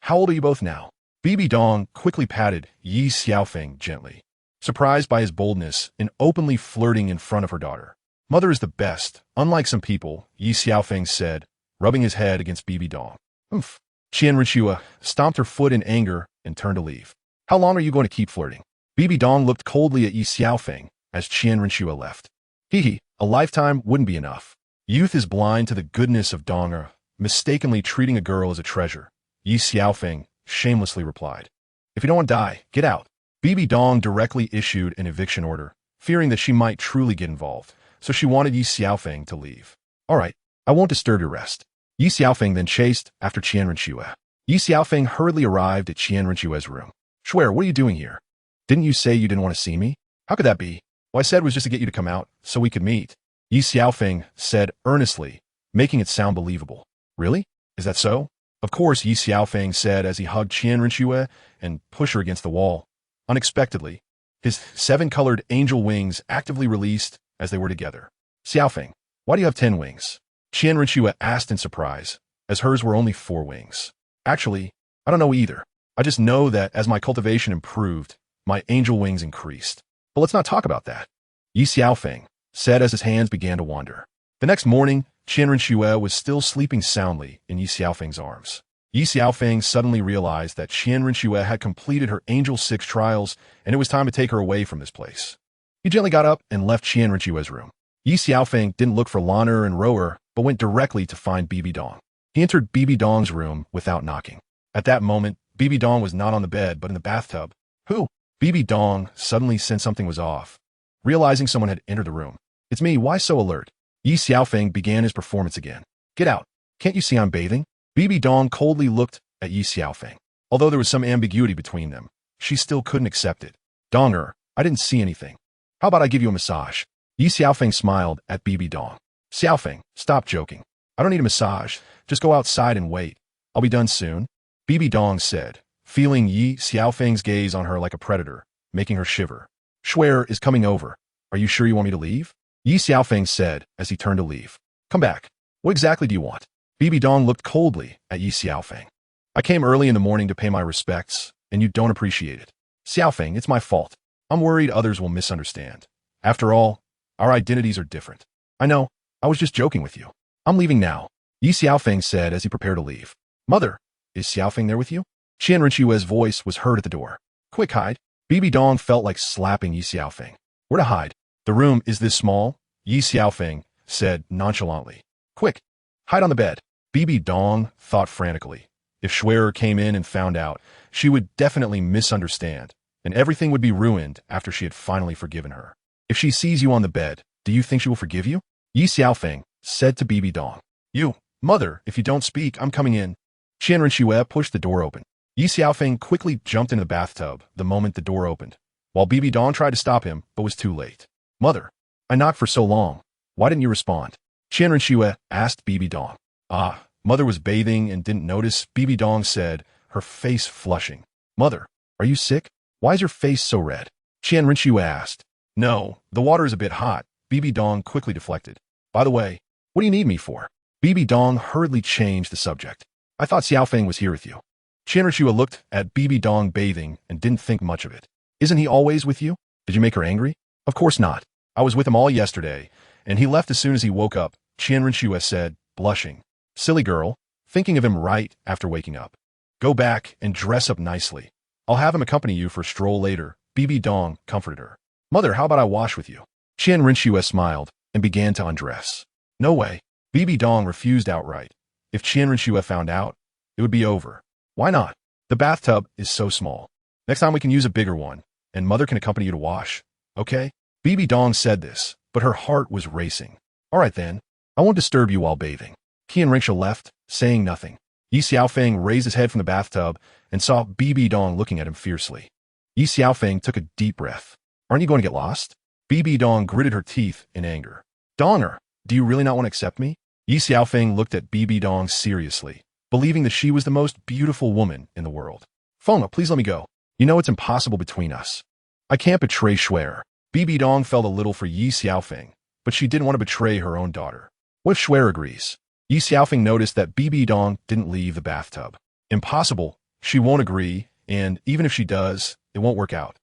how old are you both now? Bibidong quickly patted Ye Xiaofeng gently, surprised by his boldness in openly flirting in front of her daughter. Mother is the best, unlike some people, Ye Xiaofeng said, rubbing his head against Bibidong. Oomph. Qianrenshua stomped her foot in anger and turned to leave. How long are you going to keep flirting? Bibidong looked coldly at Ye Xiaofeng as Qianrenshua left. Hee, a lifetime wouldn't be enough. Youth is blind to the goodness of Donger, mistakenly treating a girl as a treasure, Ye Xiaofeng shamelessly replied. If you don't want to die, get out. Bibidong directly issued an eviction order, fearing that she might truly get involved, so she wanted Ye Xiaofeng to leave. All right, I won't disturb your rest. Ye Xiaofeng then chased after Qianrenshua. Ye Xiaofeng hurriedly arrived at Qianrenshua's room. Swear, what are you doing here? Didn't you say you didn't want to see me? How could that be? What I said was just to get you to come out, so we could meet. Ye Xiaofeng said earnestly, making it sound believable. Really? Is that so? Of course, Ye Xiaofeng said as he hugged Qianrenshua and pushed her against the wall. Unexpectedly, his 7-colored angel wings actively released as they were together. Xiaofeng, why do you have 10 wings? Qianrenshua asked in surprise, as hers were only 4 wings. Actually, I don't know either. I just know that as my cultivation improved, my angel wings increased. But let's not talk about that. Ye Xiaofeng said as his hands began to wander. The next morning, Qianrenshua was still sleeping soundly in Ye Xiaofeng's arms. Ye Xiaofeng suddenly realized that Qianrenshua had completed her Angel 6 trials, and it was time to take her away from this place. He gently got up and left Qianrenshua's room. Ye Xiaofeng didn't look for Lan'er and Rower, but went directly to find Bibidong. He entered Bibidong's room without knocking. At that moment, Bibidong was not on the bed, but in the bathtub. Who? Bibidong suddenly sensed something was off, realizing someone had entered the room. It's me, why so alert? Ye Xiaofeng began his performance again. Get out. Can't you see I'm bathing? Bibidong coldly looked at Ye Xiaofeng. Although there was some ambiguity between them, she still couldn't accept it. Donger, I didn't see anything. How about I give you a massage? Ye Xiaofeng smiled at Bibidong. Xiaofeng, stop joking. I don't need a massage. Just go outside and wait. I'll be done soon. Bibidong said, feeling Ye Xiaofeng's gaze on her like a predator, making her shiver. Shuer is coming over. Are you sure you want me to leave? Ye Xiaofeng said as he turned to leave. Come back. What exactly do you want? Bibidong looked coldly at Ye Xiaofeng. I came early in the morning to pay my respects, and you don't appreciate it. Xiaofeng, it's my fault. I'm worried others will misunderstand. After all, our identities are different. I know. I was just joking with you. I'm leaving now. Ye Xiaofeng said as he prepared to leave. Mother, is Xiaofeng there with you? Qianrenshua's voice was heard at the door. Quick, hide. Bibidong felt like slapping Ye Xiaofeng. Where to hide? The room is this small, Ye Xiaofeng said nonchalantly. Quick, hide on the bed. Bibidong thought frantically. If Shuer came in and found out, she would definitely misunderstand, and everything would be ruined after she had finally forgiven her. If she sees you on the bed, do you think she will forgive you? Ye Xiaofeng said to Bibidong. You, mother, if you don't speak, I'm coming in. Qianrenshua pushed the door open. Ye Xiaofeng quickly jumped into the bathtub the moment the door opened, while Bibidong tried to stop him, but was too late. Mother, I knocked for so long. Why didn't you respond? Qianrenshua asked Bibidong. Ah, mother was bathing and didn't notice, Bibidong said, her face flushing. Mother, are you sick? Why is your face so red? Qianrenshua asked. No, the water is a bit hot, Bibidong quickly deflected. By the way, what do you need me for? Bibidong hurriedly changed the subject. I thought Xiaofeng was here with you. Qianrenshua looked at Bibidong bathing and didn't think much of it. Isn't he always with you? Did you make her angry? Of course not. I was with him all yesterday, and he left as soon as he woke up, Qianrenshua said, blushing. Silly girl, thinking of him right after waking up. Go back and dress up nicely. I'll have him accompany you for a stroll later, Bibidong comforted her. Mother, how about I wash with you? Qianrenshua smiled and began to undress. No way. Bibidong refused outright. If Qianrenshua found out, it would be over. Why not? The bathtub is so small. Next time we can use a bigger one, and mother can accompany you to wash. Okay? Bibidong said this, but her heart was racing. All right then, I won't disturb you while bathing. Qianrenshua left, saying nothing. Ye Xiaofeng raised his head from the bathtub and saw Bibidong looking at him fiercely. Ye Xiaofeng took a deep breath. Aren't you going to get lost? Bibidong gritted her teeth in anger. Donger, do you really not want to accept me? Ye Xiaofeng looked at Bibidong seriously, believing that she was the most beautiful woman in the world. Feng, please let me go. You know it's impossible between us. I can't betray Shuer. Bibidong felt a little for Ye Xiaofeng, but she didn't want to betray her own daughter. What if Shuer agrees? Ye Xiaofeng noticed that Bibidong didn't leave the bathtub. Impossible. She won't agree, and even if she does, it won't work out.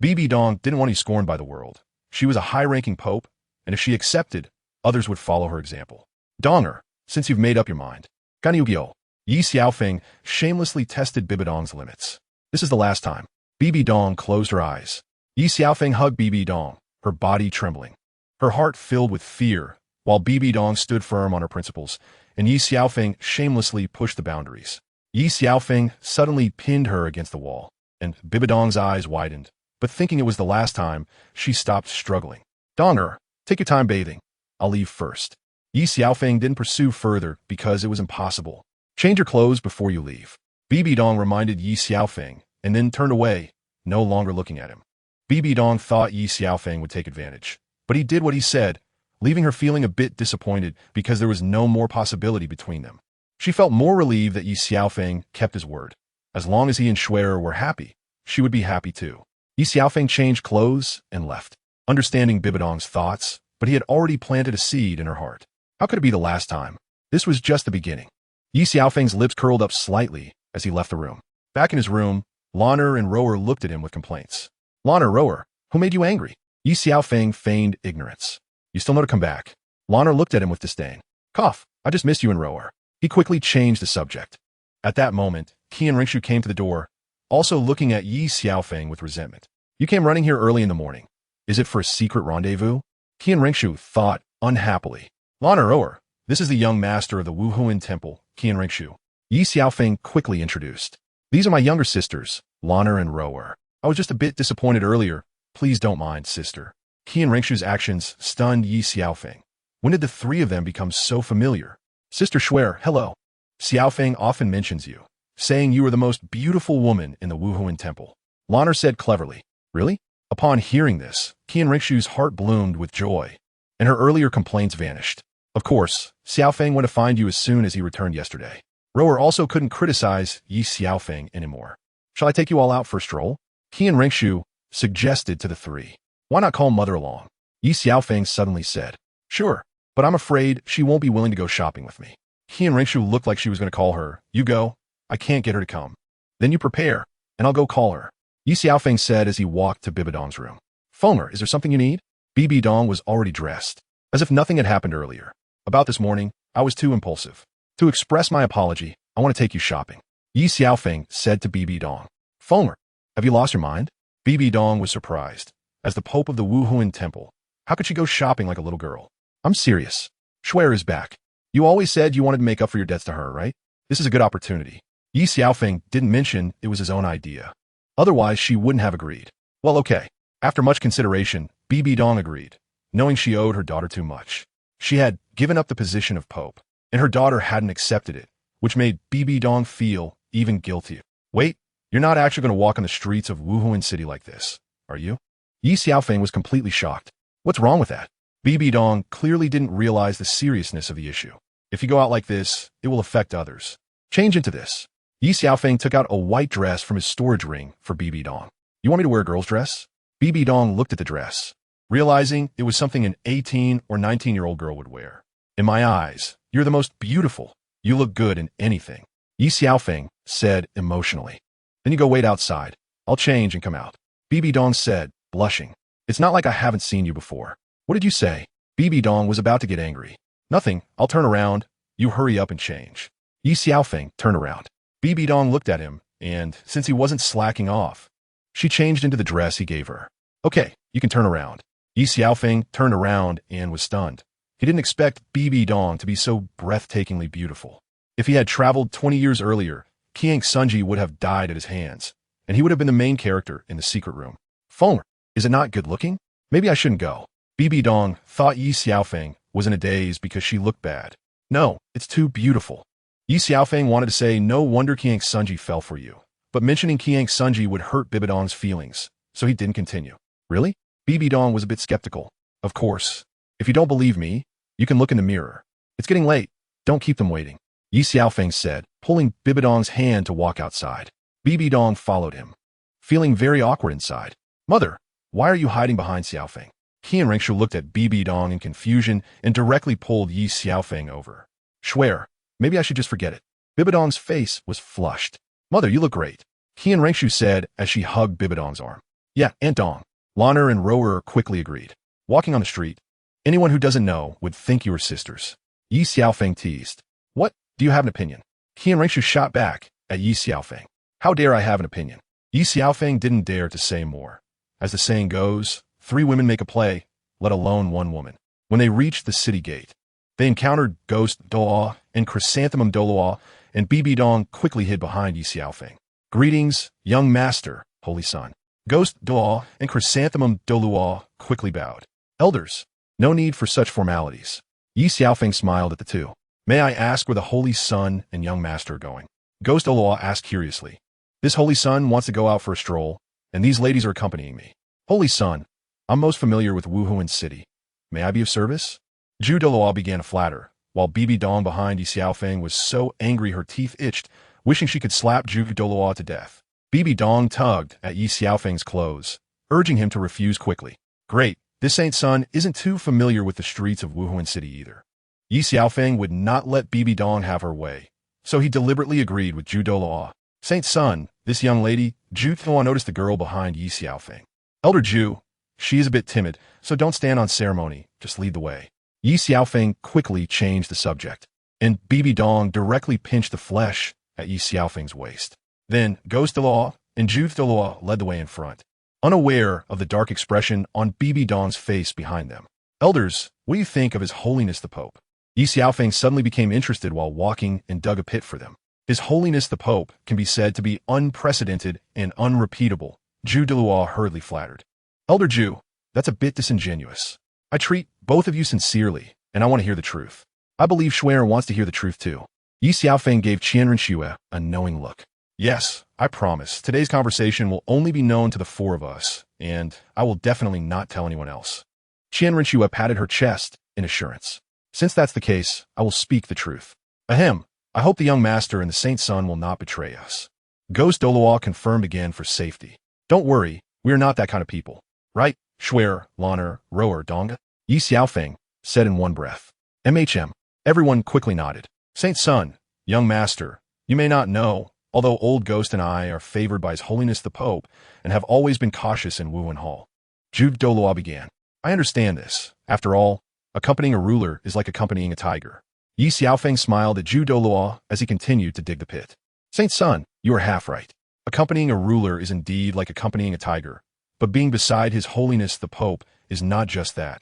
Bibidong didn't want to be scorned by the world. She was a high-ranking pope, and if she accepted, others would follow her example. Donger, since you've made up your mind. Ganyu Ye Xiaofeng shamelessly tested Bibidong's limits. This is the last time. Bibidong closed her eyes. Ye Xiaofeng hugged Bibidong, her body trembling. Her heart filled with fear, while Bibidong stood firm on her principles, and Ye Xiaofeng shamelessly pushed the boundaries. Ye Xiaofeng suddenly pinned her against the wall, and Bibidong's eyes widened, but thinking it was the last time, she stopped struggling. Donger, take your time bathing. I'll leave first. Ye Xiaofeng didn't pursue further because it was impossible. Change your clothes before you leave. Bibidong reminded Ye Xiaofeng, and then turned away, no longer looking at him. Bibidong thought Ye Xiaofeng would take advantage, but he did what he said, leaving her feeling a bit disappointed because there was no more possibility between them. She felt more relieved that Ye Xiaofeng kept his word. As long as he and Xuer were happy, she would be happy too. Ye Xiaofeng changed clothes and left, understanding Bibidong's thoughts, but he had already planted a seed in her heart. How could it be the last time? This was just the beginning. Ye Xiaofeng's lips curled up slightly as he left the room. Back in his room, Lanner and Rower looked at him with complaints. Lanner, Rower, who made you angry? Ye Xiaofeng feigned ignorance. You still know to come back. Lanner looked at him with disdain. Cough, I just missed you and Rower. He quickly changed the subject. At that moment, Qi and Ringshu came to the door, also looking at Ye Xiaofeng with resentment. You came running here early in the morning. Is it for a secret rendezvous? Qi and Ringshu thought unhappily. Lanner, Rower, this is the young master of the Wuhuan Temple, Qi and Ringshu. Ye Xiaofeng quickly introduced. These are my younger sisters, Lanner and Rower. I was just a bit disappointed earlier. Please don't mind, sister. Qi and Ringshu's actions stunned Ye Xiaofeng. When did the three of them become so familiar? Sister Xuer, hello. Xiaofeng often mentions you, saying you are the most beautiful woman in the Wuhuan Temple. Lanner said cleverly. Really? Upon hearing this, Qi and Ringshu's heart bloomed with joy, and her earlier complaints vanished. Of course, Xiaofeng went to find you as soon as he returned yesterday. Rower also couldn't criticize Ye Xiaofeng anymore. Shall I take you all out for a stroll? Qi and Ringshu suggested to the three. Why not call Mother along? Ye Xiaofeng suddenly said. Sure, but I'm afraid she won't be willing to go shopping with me. Qi and Ringshu looked like she was going to call her. You go. I can't get her to come. Then you prepare, and I'll go call her. Ye Xiaofeng said as he walked to Bibidong's room. Fonger, is there something you need? Bibidong was already dressed, as if nothing had happened earlier. About this morning, I was too impulsive. To express my apology, I want to take you shopping. Ye Xiaofeng said to Bibidong. Fonger, have you lost your mind? Bibidong was surprised. As the Pope of the Wuhuan Temple, how could she go shopping like a little girl? I'm serious. Xuer is back. You always said you wanted to make up for your debts to her, right? This is a good opportunity. Ye Xiaofeng didn't mention it was his own idea. Otherwise, she wouldn't have agreed. Well, okay. After much consideration, Bibidong agreed, knowing she owed her daughter too much. She had given up the position of Pope, and her daughter hadn't accepted it, which made Bibidong feel even guiltier. Wait, you're not actually going to walk on the streets of Wuhuan City like this, are you? Ye Xiaofeng was completely shocked. What's wrong with that? Bibidong clearly didn't realize the seriousness of the issue. If you go out like this, it will affect others. Change into this. Ye Xiaofeng took out a white dress from his storage ring for Bibidong. You want me to wear a girl's dress? Bibidong looked at the dress, realizing it was something an 18 or 19-year-old girl would wear. In my eyes, you're the most beautiful. You look good in anything. Ye Xiaofeng said emotionally. Then you go wait outside. I'll change and come out. Bibidong said, blushing. It's not like I haven't seen you before. What did you say? Bibidong was about to get angry. Nothing. I'll turn around. You hurry up and change. Ye Xiaofeng turned around. Bibidong looked at him, and since he wasn't slacking off, she changed into the dress he gave her. Okay, you can turn around. Ye Xiaofeng turned around and was stunned. He didn't expect Bibidong to be so breathtakingly beautiful. If he had traveled 20 years earlier, Qiang Sunji would have died at his hands, and he would have been the main character in the secret room. Fonger, is it not good looking? Maybe I shouldn't go. Bibidong thought Ye Xiaofeng was in a daze because she looked bad. No, it's too beautiful. Ye Xiaofeng wanted to say no wonder Qiang Sunji fell for you, but mentioning Qiang Sunji would hurt Bibidong's feelings, so he didn't continue. Really? Bibidong was a bit skeptical. Of course. If you don't believe me, you can look in the mirror. It's getting late. Don't keep them waiting. Ye Xiaofeng said, pulling Bibidong's hand to walk outside. Bibidong followed him, feeling very awkward inside. Mother, why are you hiding behind Xiaofeng? Qi and Ringshu looked at Bibidong in confusion and directly pulled Ye Xiaofeng over. Xuer, maybe I should just forget it. Bibidong's face was flushed. Mother, you look great. Qi and Ringshu said as she hugged Bibidong's arm. Yeah, Aunt Dong. Lanner and Rower quickly agreed. Walking on the street, Anyone who doesn't know would think you were sisters. Ye Xiaofeng teased. What? Do you have an opinion? Qianrengshu shot back at Ye Xiaofeng. How dare I have an opinion? Ye Xiaofeng didn't dare to say more. As the saying goes, 3 women make a play, let alone 1 woman. When they reached the city gate, they encountered Ghost Douluo and Chrysanthemum Douluo, and Bibidong quickly hid behind Ye Xiaofeng. Greetings, young master, holy son. Ghost Douluo and Chrysanthemum Douluo quickly bowed. Elders, no need for such formalities. Ye Xiaofeng smiled at the two. May I ask where the holy son and young master are going? Ghost Douluo asked curiously. This holy son wants to go out for a stroll, and these ladies are accompanying me. Holy son, I'm most familiar with Wuhuan City. May I be of service? Zhu Douluo began to flatter, while Bibidong behind Ye Xiaofeng was so angry her teeth itched, wishing she could slap Zhu Douluo to death. Bibidong tugged at Ye Xiaofeng's clothes, urging him to refuse quickly. Great, this saint's son isn't too familiar with the streets of Wuhuan City either. Ye Xiaofeng would not let Bibidong have her way, so he deliberately agreed with Zhu Douluo. Saint's son, this young lady, Zhu Douluo noticed the girl behind Ye Xiaofeng. Elder Zhu, she is a bit timid, so don't stand on ceremony, just lead the way. Ye Xiaofeng quickly changed the subject, and Bibidong directly pinched the flesh at Ye Xiaofeng's waist. Then, Ghost Douluo and Zhu Douluo led the way in front, unaware of the dark expression on Bibidong's face behind them. Elders, what do you think of His Holiness the Pope? Ye Xiaofeng suddenly became interested while walking and dug a pit for them. His Holiness the Pope can be said to be unprecedented and unrepeatable, Zhu Douluo hurriedly flattered. Elder Zhu, that's a bit disingenuous. I treat both of you sincerely, and I want to hear the truth. I believe Xuer wants to hear the truth too. Ye Xiaofeng gave Qianrengshu a knowing look. Yes, I promise. Today's conversation will only be known to the 4 of us, and I will definitely not tell anyone else. Qianrengshu patted her chest in assurance. Since that's the case, I will speak the truth. Ahem, I hope the young master and the saint's son will not betray us. Ghost Douluo confirmed again for safety. Don't worry, we are not that kind of people. Right, Xuer, Lanner, Roer, Donga? Ye Xiaofeng said in one breath. Everyone quickly nodded. Saint's son, young master, you may not know, although Old Ghost and I are favored by His Holiness the Pope and have always been cautious in Wuhan Hall. Zhu Douluo began. I understand this. After all, accompanying a ruler is like accompanying a tiger. Ye Xiaofeng smiled at Zhu Douluo as he continued to dig the pit. Saint's son, you are half right. Accompanying a ruler is indeed like accompanying a tiger, but being beside His Holiness the Pope is not just that.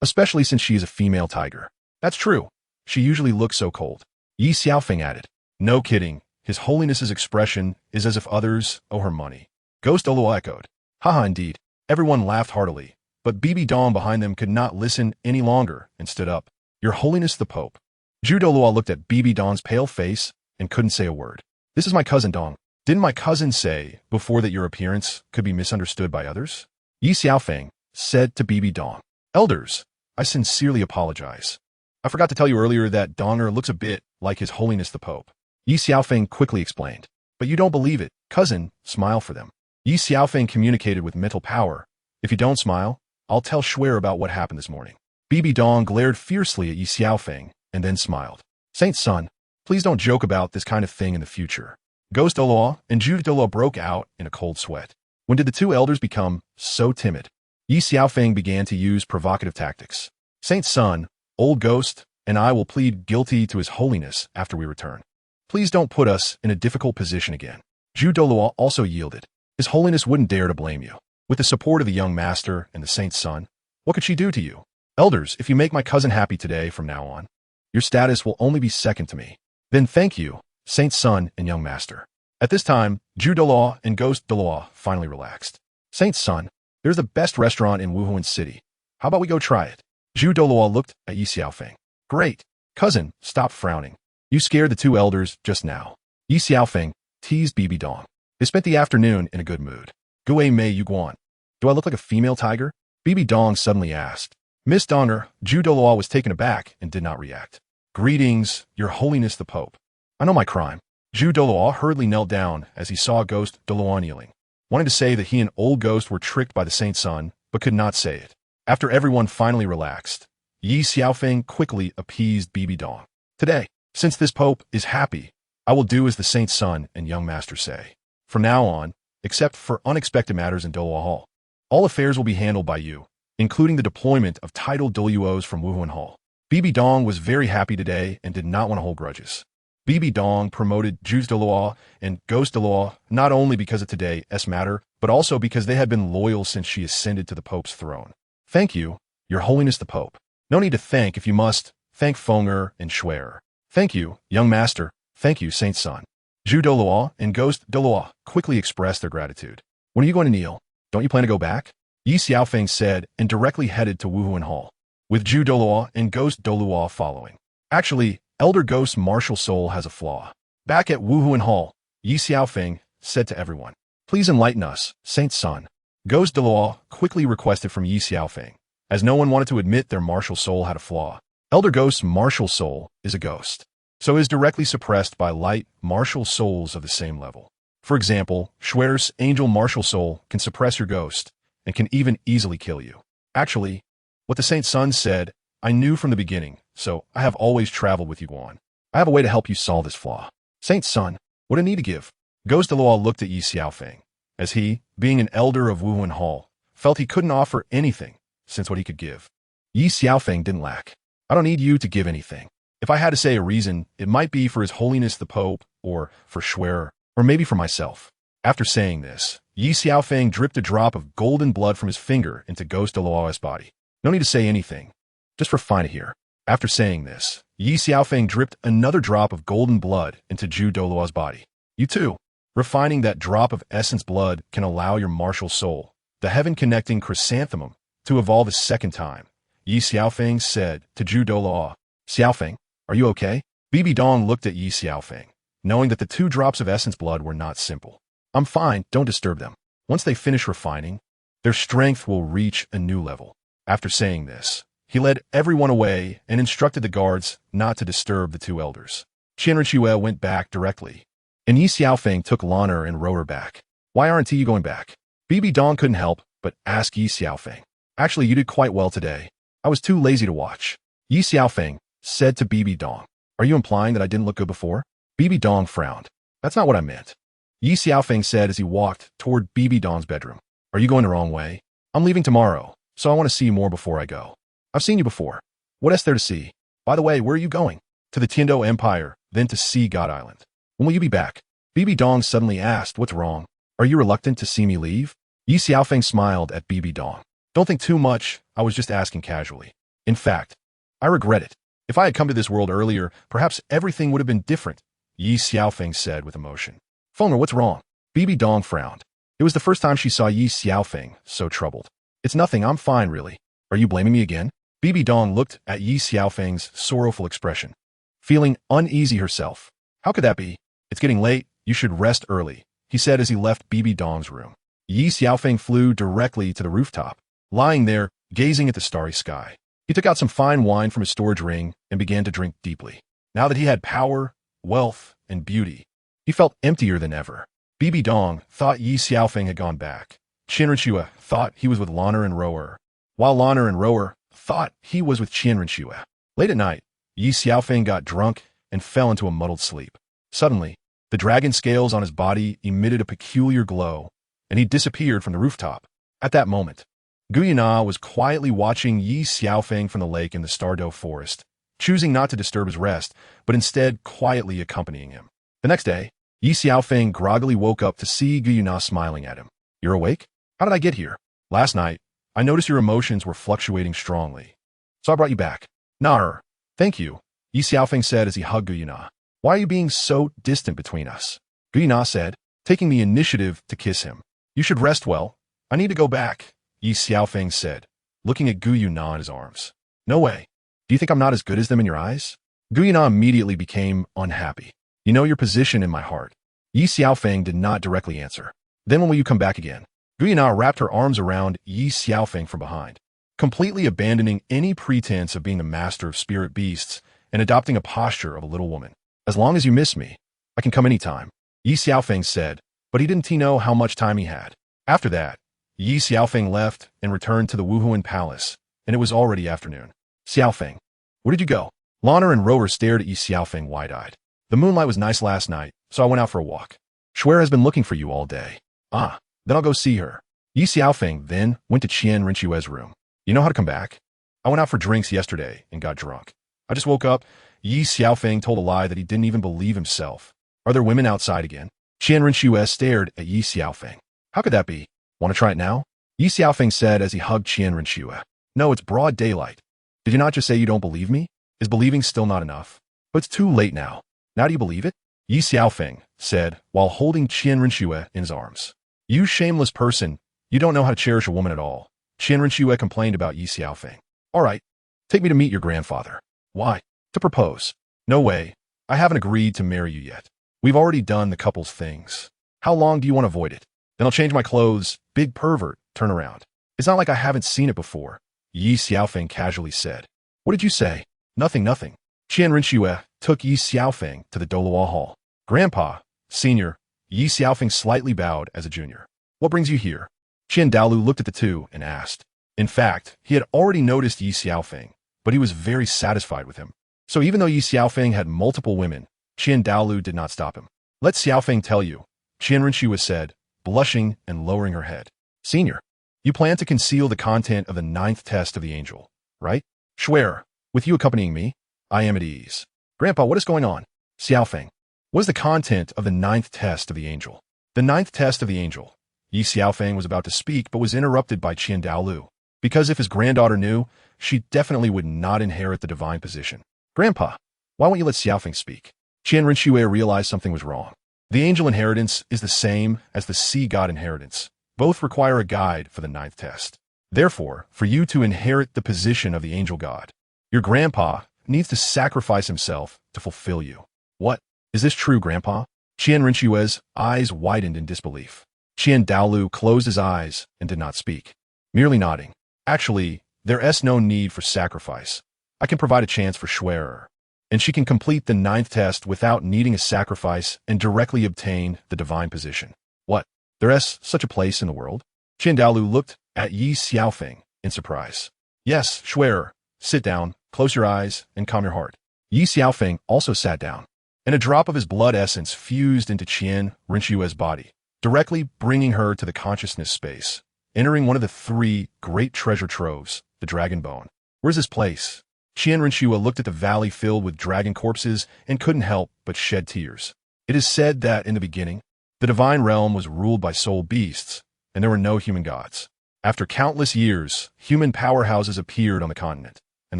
Especially since she is a female tiger. That's true. She usually looks so cold. Ye Xiaofeng added. No kidding. His Holiness's expression is as if others owe her money. Ghost Douluo echoed. Haha, indeed. Everyone laughed heartily, but Bibidong behind them could not listen any longer and stood up. Your Holiness the Pope. Zhu Douluo looked at Bibidong's pale face and couldn't say a word. This is my cousin Dong. Didn't my cousin say before that your appearance could be misunderstood by others? Ye Xiaofeng said to Bibidong. Elders, I sincerely apologize. I forgot to tell you earlier that Donger looks a bit like His Holiness the Pope. Ye Xiaofeng quickly explained. But you don't believe it, cousin, smile for them. Ye Xiaofeng communicated with mental power. If you don't smile, I'll tell Xuer about what happened this morning. Bibidong glared fiercely at Ye Xiaofeng and then smiled. Saint's son, please don't joke about this kind of thing in the future. Ghost Douluo and Zhu Douluo broke out in a cold sweat. When did the 2 elders become so timid? Ye Xiaofeng began to use provocative tactics. Saint's son, Old Ghost, and I will plead guilty to His Holiness after we return. Please don't put us in a difficult position again. Zhu Douluo also yielded. His Holiness wouldn't dare to blame you. With the support of the young master and the saint's son, what could she do to you? Elders, if you make my cousin happy today from now on, your status will only be second to me. Then thank you, saint's son and young master. At this time, Zhu Douluo and Ghost Douluo finally relaxed. Saint's son, there's the best restaurant in Wuhuan City. How about we go try it? Zhu Douluo looked at Ye Xiaofeng. Great. Cousin, stop frowning. You scared the 2 elders just now. Ye Xiaofeng teased Bibidong. They spent the afternoon in a good mood. Gui Mei Yuguan. Do I look like a female tiger? Bibidong suddenly asked. Miss Donger, Zhu Douluo was taken aback and did not react. Greetings, Your Holiness the Pope. I know my crime. Zhu Douluo hurriedly knelt down as he saw Ghost Douluo kneeling, wanting to say that he and Old Ghost were tricked by the saint's son, but could not say it. After everyone finally relaxed, Ye Xiaofeng quickly appeased Bibidong. Today, since this Pope is happy, I will do as the saint's son and young master say. From now on, except for unexpected matters in Douluo Hall, all affairs will be handled by you, including the deployment of titled Douluos from Wuhuan Hall. Bibidong was very happy today and did not want to hold grudges. Bibidong promoted Jews Douluo and Ghost Douluo not only because of today's matter, but also because they had been loyal since she ascended to the Pope's throne. Thank you, Your Holiness the Pope. No need to thank if you must. Thank Fenger and Schwer. Thank you, young master. Thank you, Saint's son. Zhu Douluo and Ghost Douluo quickly expressed their gratitude. When are you going to kneel? Don't you plan to go back? Ye Xiaofeng said and directly headed to Wuhuan Hall, with Zhu Douluo and Ghost Douluo following. Actually, Elder Ghost's martial soul has a flaw. Back at Wuhuan Hall, Ye Xiaofeng said to everyone, "Please enlighten us, Saint's son." Ghost Douluo quickly requested from Ye Xiaofeng, as no one wanted to admit their martial soul had a flaw. Elder Ghost's martial soul is a ghost, so is directly suppressed by light martial souls of the same level. For example, Schwer's angel martial soul can suppress your ghost and can even easily kill you. Actually, what the Saint's son said, I knew from the beginning, so I have always traveled with you on. I have a way to help you solve this flaw. Saint's son, what do I need to give? Ghost Douluo looked at Ye Xiaofeng, as he, being an elder of Wuhuan Hall, felt he couldn't offer anything, since what he could give. Ye Xiaofeng didn't lack. I don't need you to give anything. If I had to say a reason, it might be for His Holiness the Pope, or for Schwer, or maybe for myself. After saying this, Ye Xiaofeng dripped a drop of golden blood from his finger into Ghost Douluo's body. No need to say anything. Just refine it here. After saying this, Ye Xiaofeng dripped another drop of golden blood into Zhu Douluo's body. You too. Refining that drop of essence blood can allow your martial soul, the heaven-connecting chrysanthemum, to evolve a second time. Ye Xiaofeng said to Zhu Douluo, Xiaofeng, are you okay? Bibidong looked at Ye Xiaofeng, knowing that the 2 drops of essence blood were not simple. I'm fine, don't disturb them. Once they finish refining, their strength will reach a new level. After saying this, he led everyone away and instructed the guards not to disturb the 2 elders. Qianrenxue went back directly, and Ye Xiaofeng took Lan'er and Rower back. Why aren't you going back? Bibidong couldn't help but ask Ye Xiaofeng. Actually, you did quite well today. I was too lazy to watch. Ye Xiaofeng said to Bibidong, are you implying that I didn't look good before? Bibidong frowned. That's not what I meant. Ye Xiaofeng said as he walked toward Bibidong's bedroom. Are you going the wrong way? I'm leaving tomorrow, so I want to see you more before I go. I've seen you before. What else there to see? By the way, where are you going? To the Tiando Empire, then to Sea God Island. When will you be back? Bibidong suddenly asked, what's wrong? Are you reluctant to see me leave? Ye Xiaofeng smiled at Bibidong. Don't think too much, I was just asking casually. In fact, I regret it. If I had come to this world earlier, perhaps everything would have been different, Ye Xiaofeng said with emotion. Fenger, what's wrong? Bibidong frowned. It was the first time she saw Ye Xiaofeng so troubled. It's nothing, I'm fine really. Are you blaming me again? Bibidong looked at Ye Xiaofeng's sorrowful expression, feeling uneasy herself. How could that be? It's getting late, you should rest early, he said as he left Bibidong's room. Ye Xiaofeng flew directly to the rooftop, lying there, gazing at the starry sky. He took out some fine wine from his storage ring and began to drink deeply. Now that he had power, wealth, and beauty, he felt emptier than ever. Bibidong thought Ye Xiaofeng had gone back. Qianrenxue thought he was with Lan'er and Rower, while Lan'er and Rower thought he was with Qianrenxue. Late at night, Ye Xiaofeng got drunk and fell into a muddled sleep. Suddenly, the dragon scales on his body emitted a peculiar glow, and he disappeared from the rooftop. At that moment, Guyana was quietly watching Ye Xiaofeng from the lake in the Stardow forest, choosing not to disturb his rest, but instead quietly accompanying him. The next day, Ye Xiaofeng groggily woke up to see Guyana smiling at him. You're awake? How did I get here? Last night, I noticed your emotions were fluctuating strongly, so I brought you back. Nar. Thank you, Ye Xiaofeng said as he hugged Guyana. Why are you being so distant between us? Guyana said, taking the initiative to kiss him. You should rest well. I need to go back, Ye Xiaofeng said, looking at Guyana in his arms. No way. Do you think I'm not as good as them in your eyes? Guyana immediately became unhappy. You know your position in my heart. Ye Xiaofeng did not directly answer. Then when will you come back again? Guyana wrapped her arms around Ye Xiaofeng from behind, completely abandoning any pretense of being the master of spirit beasts and adopting a posture of a little woman. As long as you miss me, I can come anytime, Ye Xiaofeng said, but he didn't know how much time he had. After that, Ye Xiaofeng left and returned to the Wuhuan Palace, and it was already afternoon. Xiaofeng, where did you go? Lan'er and Rower stared at Ye Xiaofeng wide-eyed. The moonlight was nice last night, so I went out for a walk. Schwer has been looking for you all day. Ah, then I'll go see her. Ye Xiaofeng then went to Qianrenxue's room. You know how to come back? I went out for drinks yesterday and got drunk. I just woke up. Ye Xiaofeng told a lie that he didn't even believe himself. Are there women outside again? Qian Rinxue stared at Ye Xiaofeng. How could that be? Want to try it now? Ye Xiaofeng said as he hugged Qian Rinxue. No, it's broad daylight. Did you not just say you don't believe me? Is believing still not enough? But it's too late now. Now do you believe it? Ye Xiaofeng said while holding Qian Rinxue in his arms. You shameless person, you don't know how to cherish a woman at all. Qian Rinxue complained about Ye Xiaofeng. All right, take me to meet your grandfather. Why? To propose. No way. I haven't agreed to marry you yet. We've already done the couple's things. How long do you want to avoid it? Then I'll change my clothes. Big pervert, turn around. It's not like I haven't seen it before. Ye Xiaofeng casually said. What did you say? Nothing. Qian Rinxue took Ye Xiaofeng to the Douluo Hall. Grandpa, senior, Ye Xiaofeng slightly bowed as a junior. What brings you here? Qian Douluo looked at the two and asked. In fact, he had already noticed Ye Xiaofeng, but he was very satisfied with him. So even though Ye Xiaofeng had multiple women, Qian Douluo did not stop him. Let Xiaofeng tell you, Qian Rinxue said, blushing and lowering her head. Senior, you plan to conceal the content of the 9th test of the angel, right? Swear, with you accompanying me, I am at ease. Grandpa, what is going on? Xiaofeng, what is the content of the 9th test of the angel? The 9th test of the angel. Ye Xiaofeng was about to speak but was interrupted by Qian Douluo. Because if his granddaughter knew, she definitely would not inherit the divine position. Grandpa, why won't you let Xiaofeng speak? Qian Rinxue realized something was wrong. The angel inheritance is the same as the sea god inheritance. Both require a guide for the 9th test. Therefore, for you to inherit the position of the angel god, your grandpa needs to sacrifice himself to fulfill you. What? Is this true, Grandpa? Qian Rinxue's eyes widened in disbelief. Qian Douluo closed his eyes and did not speak, merely nodding. Actually, there's no need for sacrifice. I can provide a chance for Schwerer, and she can complete the 9th test without needing a sacrifice and directly obtain the divine position. What? There's such a place in the world? Qian Douluo looked at Ye Xiaofeng in surprise. Yes, Schwerer. Sit down, close your eyes, and calm your heart. Ye Xiaofeng also sat down, and a drop of his blood essence fused into Qian Rinxue's body, directly bringing her to the consciousness space, entering one of the 3 great treasure troves, the dragon bone. Where's this place? Qian Rinxue looked at the valley filled with dragon corpses and couldn't help but shed tears. It is said that in the beginning, the divine realm was ruled by soul beasts, and there were no human gods. After countless years, human powerhouses appeared on the continent, and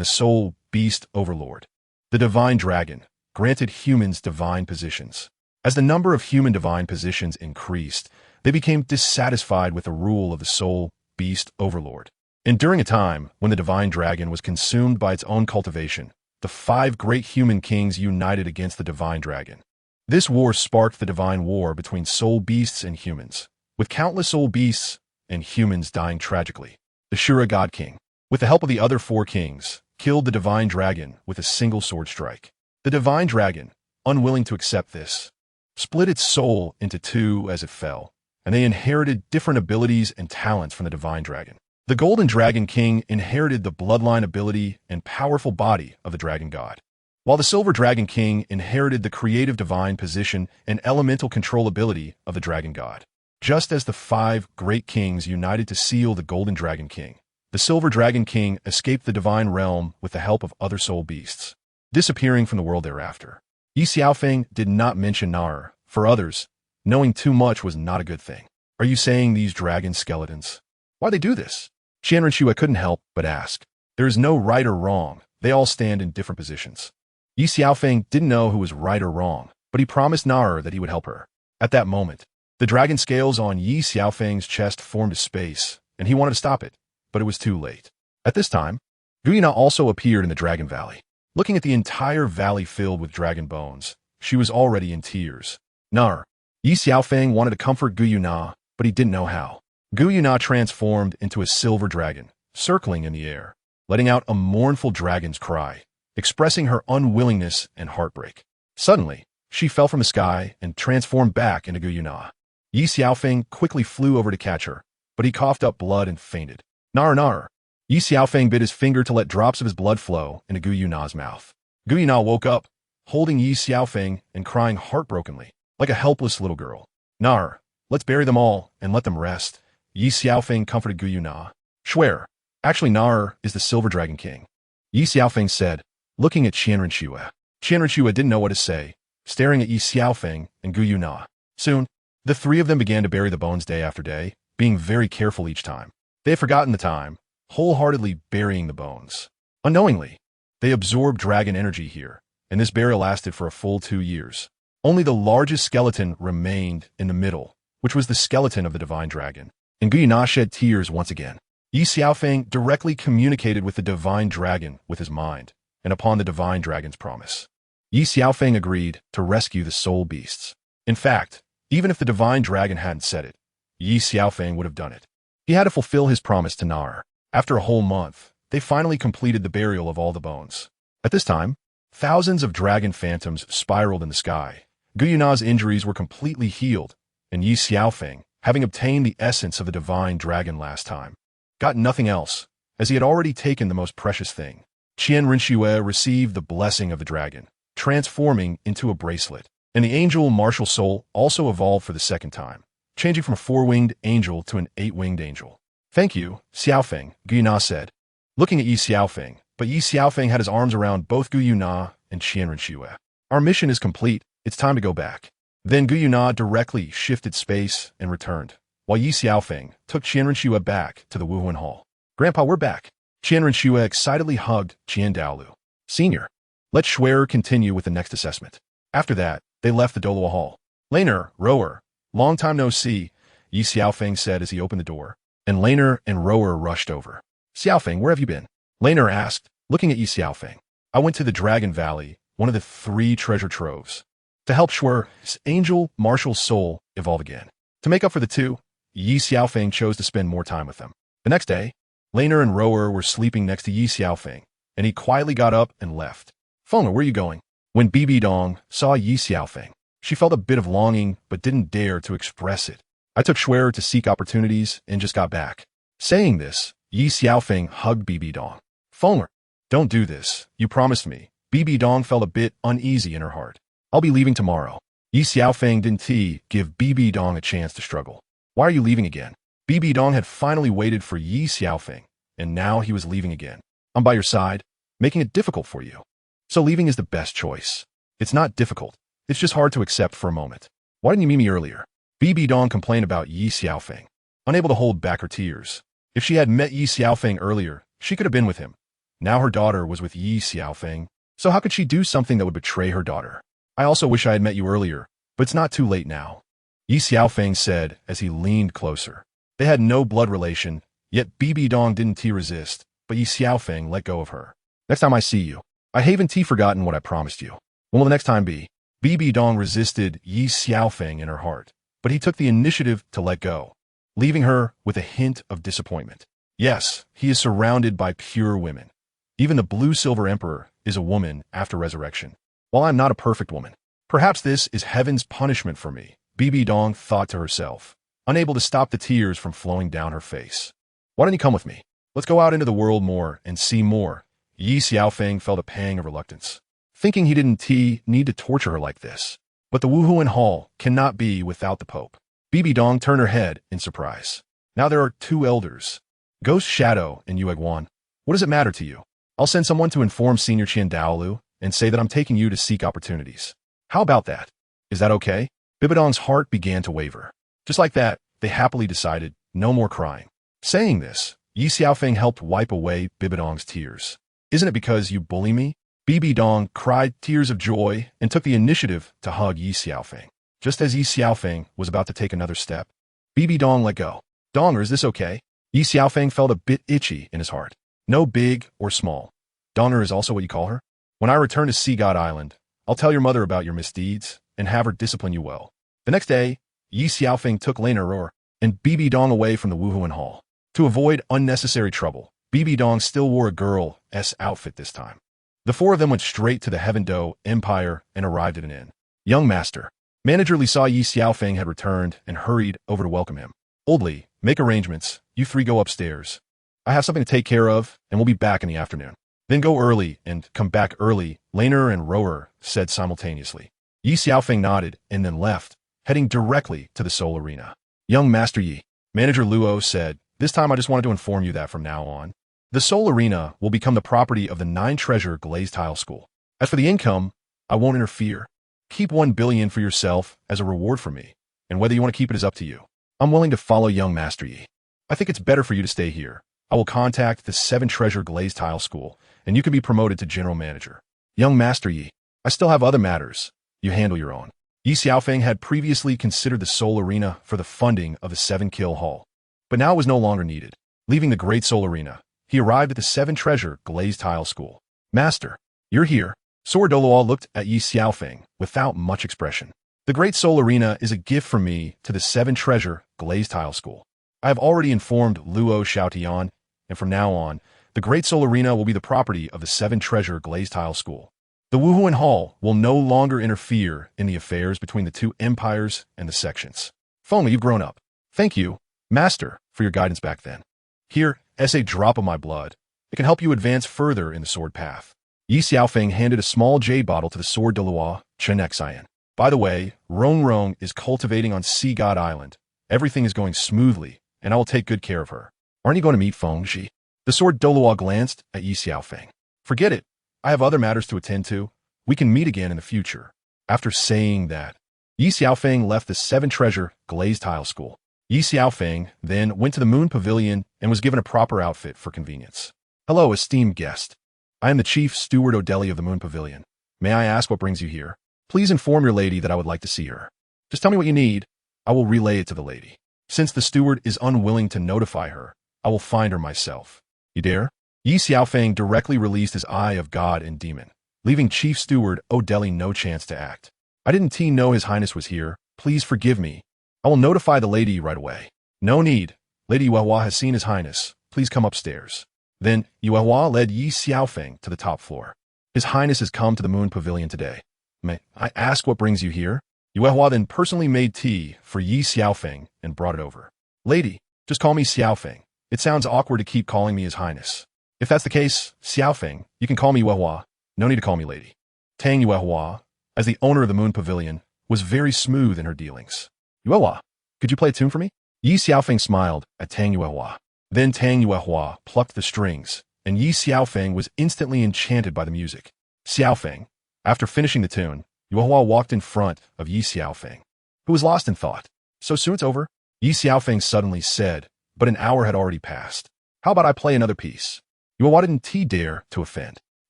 the soul beast overlord, the divine dragon, granted humans divine positions. As the number of human divine positions increased, they became dissatisfied with the rule of the soul beast overlord. And during a time when the divine dragon was consumed by its own cultivation, the 5 great human kings united against the divine dragon. This war sparked the divine war between soul beasts and humans, with countless soul beasts and humans dying tragically. The Shura God King, with the help of the other 4 kings, killed the divine dragon with a single sword strike. The divine dragon, unwilling to accept this, split its soul into 2 as it fell, and they inherited different abilities and talents from the divine dragon. The Golden Dragon King inherited the bloodline ability and powerful body of the dragon god, while the Silver Dragon King inherited the creative divine position and elemental control ability of the dragon god. Just as the 5 great kings united to seal the Golden Dragon King, the Silver Dragon King escaped the divine realm with the help of other soul beasts, disappearing from the world thereafter. Ye Xiaofeng did not mention Nar. For others, knowing too much was not a good thing. Are you saying these dragon skeletons? Why they do this? Qian Rinxue couldn't help but ask. There is no right or wrong. They all stand in different positions. Ye Xiaofeng didn't know who was right or wrong, but he promised Nar that he would help her. At that moment, the dragon scales on Ye Xiaofeng's chest formed a space, and he wanted to stop it, but it was too late. At this time, Guyuna also appeared in the Dragon Valley. Looking at the entire valley filled with dragon bones, she was already in tears. Nar. Ye Xiaofeng wanted to comfort Guyuna, but he didn't know how. Guyuna transformed into a silver dragon, circling in the air, letting out a mournful dragon's cry, expressing her unwillingness and heartbreak. Suddenly, she fell from the sky and transformed back into Guyuna. Ye Xiaofeng quickly flew over to catch her, but he coughed up blood and fainted. Nar. Ye Xiaofeng bit his finger to let drops of his blood flow into Guyuna's mouth. Guyuna woke up, holding Ye Xiaofeng and crying heartbrokenly, like a helpless little girl. Nar, let's bury them all and let them rest. Ye Xiaofeng comforted Guyuna. Schwer, Actually, Nar is the Silver Dragon King, Ye Xiaofeng said, looking at Qianrenxue. Qianrenxue didn't know what to say, staring at Ye Xiaofeng and Gu Yuna. Soon, the three of them began to bury the bones day after day, being very careful each time. They had forgotten the time, wholeheartedly burying the bones. Unknowingly, they absorbed dragon energy here, and this burial lasted for a full 2 years. Only the largest skeleton remained in the middle, which was the skeleton of the divine dragon. And Gu Yuna shed tears once again. Ye Xiaofeng directly communicated with the divine dragon with his mind, and upon the divine dragon's promise, Ye Xiaofeng agreed to rescue the soul beasts. In fact, even if the divine dragon hadn't said it, Ye Xiaofeng would have done it. He had to fulfill his promise to Nar. After a whole month, they finally completed the burial of all the bones. At this time, thousands of dragon phantoms spiraled in the sky. Gu Yuna's injuries were completely healed, and Ye Xiaofeng, having obtained the essence of the divine dragon last time, got nothing else, as he had already taken the most precious thing. Qianrenxue received the blessing of the dragon, transforming into a bracelet, and the angel martial soul also evolved for the second time, changing from a 4-winged angel to an 8-winged angel. Thank you, Xiaofeng, Gu Yuna said, looking at Ye Xiaofeng, but Ye Xiaofeng had his arms around both Gu Yuna and Qianrenxue. Our mission is complete, it's time to go back. Then Gu Yuna directly shifted space and returned, while Ye Xiaofeng took Qianrenxue back to the Wuhuan Hall. Grandpa, we're back. Qianrenxue excitedly hugged Douluo. Senior, let Schwer continue with the next assessment. After that, they left the Douluo Hall. Laner, Rower, long time no see, Ye Xiaofeng said as he opened the door, and Laner and Rower rushed over. Xiaofeng, where have you been? Laner asked, looking at Ye Xiaofeng. I went to the Dragon Valley, one of the 3 treasure troves, to help Schwer's angel martial soul evolve again. To make up for the 2, Ye Xiaofeng chose to spend more time with them. The next day, Laner and Rower were sleeping next to Ye Xiaofeng, and he quietly got up and left. Fenger, where are you going? When Bibidong saw Ye Xiaofeng, she felt a bit of longing but didn't dare to express it. I took Schwer to seek opportunities and just got back. Saying this, Ye Xiaofeng hugged Bibidong. Fenger, don't do this. You promised me. Bibidong felt a bit uneasy in her heart. I'll be leaving tomorrow. Ye Xiaofeng didn't give Bibidong a chance to struggle. Why are you leaving again? Bibidong had finally waited for Ye Xiaofeng, and now he was leaving again. I'm by your side, making it difficult for you. So leaving is the best choice. It's not difficult. It's just hard to accept for a moment. Why didn't you meet me earlier? Bibidong complained about Ye Xiaofeng, unable to hold back her tears. If she had met Ye Xiaofeng earlier, she could have been with him. Now her daughter was with Ye Xiaofeng, so how could she do something that would betray her daughter? I also wish I had met you earlier, but it's not too late now, Ye Xiaofeng said as he leaned closer. They had no blood relation, yet Bibidong didn't resist, but Ye Xiaofeng let go of her. Next time I see you, I haven't forgotten what I promised you. When will the next time be? Bibidong resisted Ye Xiaofeng in her heart, but he took the initiative to let go, leaving her with a hint of disappointment. Yes, he is surrounded by pure women. Even the Blue-Silver Emperor is a woman after resurrection. While I'm not a perfect woman, perhaps this is heaven's punishment for me, Bibidong thought to herself, unable to stop the tears from flowing down her face. Why don't you come with me? Let's go out into the world more and see more. Ye Xiaofeng felt a pang of reluctance, thinking he didn't need to torture her like this. But the Wuhuan Hall cannot be without the Pope. Bibidong turned her head in surprise. Now there are 2 elders, Ghost Shadow and Yueguan. What does it matter to you? I'll send someone to inform Senior Douluo and say that I'm taking you to seek opportunities. How about that? Is that okay? Bibidong's heart began to waver. Just like that, they happily decided, no more crying. Saying this, Ye Xiaofeng helped wipe away Bibidong's tears. Isn't it because you bully me? Bibidong cried tears of joy and took the initiative to hug Ye Xiaofeng. Just as Ye Xiaofeng was about to take another step, Bibidong let go. Donger, is this okay? Ye Xiaofeng felt a bit itchy in his heart. No big or small. Donger is also what you call her? When I return to Sea God Island, I'll tell your mother about your misdeeds and have her discipline you well. The next day, Ye Xiaofeng took Laner and Bibidong away from the Wuhuan Hall. To avoid unnecessary trouble, Bibidong still wore a girl's outfit this time. The 4 of them went straight to the Heaven-Do Empire and arrived at an inn. Young master. Manager Li saw Ye Xiaofeng had returned and hurried over to welcome him. Old Li, make arrangements. You 3 go upstairs. I have something to take care of, and we'll be back in the afternoon. Then go early and come back early, Laner and Rower said simultaneously. Ye Xiaofeng nodded and then left, heading directly to the Soul Arena. Young Master Yi, Manager Luo said, this time I just wanted to inform you that from now on, The Soul Arena will become the property of the 9-treasure glazed tile school. As for the income, I won't interfere. Keep 1 billion for yourself as a reward for me, and whether you want to keep it is up to you. I'm willing to follow young Master Yi. I think it's better for you to stay here. I will contact the 7-treasure glazed tile school, and you can be promoted to general manager. Young Master Yi, I still have other matters. You handle your own. Ye Xiaofeng had previously considered the Soul Arena for the funding of the 7-kill hall, but now it was no longer needed. Leaving the Great Soul Arena, he arrived at the 7-treasure glazed tile school. Master, you're here. Sword Douluo looked at Ye Xiaofeng without much expression. The Great Soul Arena is a gift from me to the 7-treasure glazed tile school. I have already informed Luo Xiaotian, and from now on, the Great Soul Arena will be the property of the 7-treasure glazed tile school. The Wuhuan Hall will no longer interfere in the affairs between the 2 empires and the sections. Finally, you've grown up. Thank you, Master, for your guidance back then. Here, as a drop of my blood, it can help you advance further in the sword path. Ye Xiaofeng handed a small jade bottle to the sword Douluo Continent. By the way, Rong Rong is cultivating on Sea God Island. Everything is going smoothly, and I will take good care of her. Aren't you going to meet Feng Zhi? The sword Douluo glanced at Ye Xiaofeng. Forget it. I have other matters to attend to. We can meet again in the future. After saying that, Ye Xiaofeng left the 7-treasure glazed tile school. Ye Xiaofeng then went to the Moon Pavilion and was given a proper outfit for convenience. Hello, esteemed guest. I am the Chief Steward Odeli of the Moon Pavilion. May I ask what brings you here? Please inform your lady that I would like to see her. Just tell me what you need. I will relay it to the lady. Since the steward is unwilling to notify her, I will find her myself. You dare? Ye Xiaofeng directly released his eye of God and demon, leaving Chief Steward Odeli no chance to act. I didn't know His Highness was here. Please forgive me. I will notify the lady right away. No need. Lady Yuehua has seen His Highness. Please come upstairs. Then Yuehua led Ye Xiaofeng to the top floor. His Highness has come to the Moon Pavilion today. May I ask what brings you here? Yuehua then personally made tea for Ye Xiaofeng and brought it over. Lady, just call me Xiaofeng. It sounds awkward to keep calling me His Highness. If that's the case, Xiaofeng, you can call me Yuehua. No need to call me lady. Tang Yuehua, as the owner of the Moon Pavilion, was very smooth in her dealings. Yuehua, could you play a tune for me? Ye Xiaofeng smiled at Tang Yuehua. Then Tang Yuehua plucked the strings, and Ye Xiaofeng was instantly enchanted by the music. Xiaofeng, after finishing the tune, Yuehua walked in front of Ye Xiaofeng, who was lost in thought. So soon it's over? Ye Xiaofeng suddenly said, but an hour had already passed. How about I play another piece? Yuehua didn't dare to offend.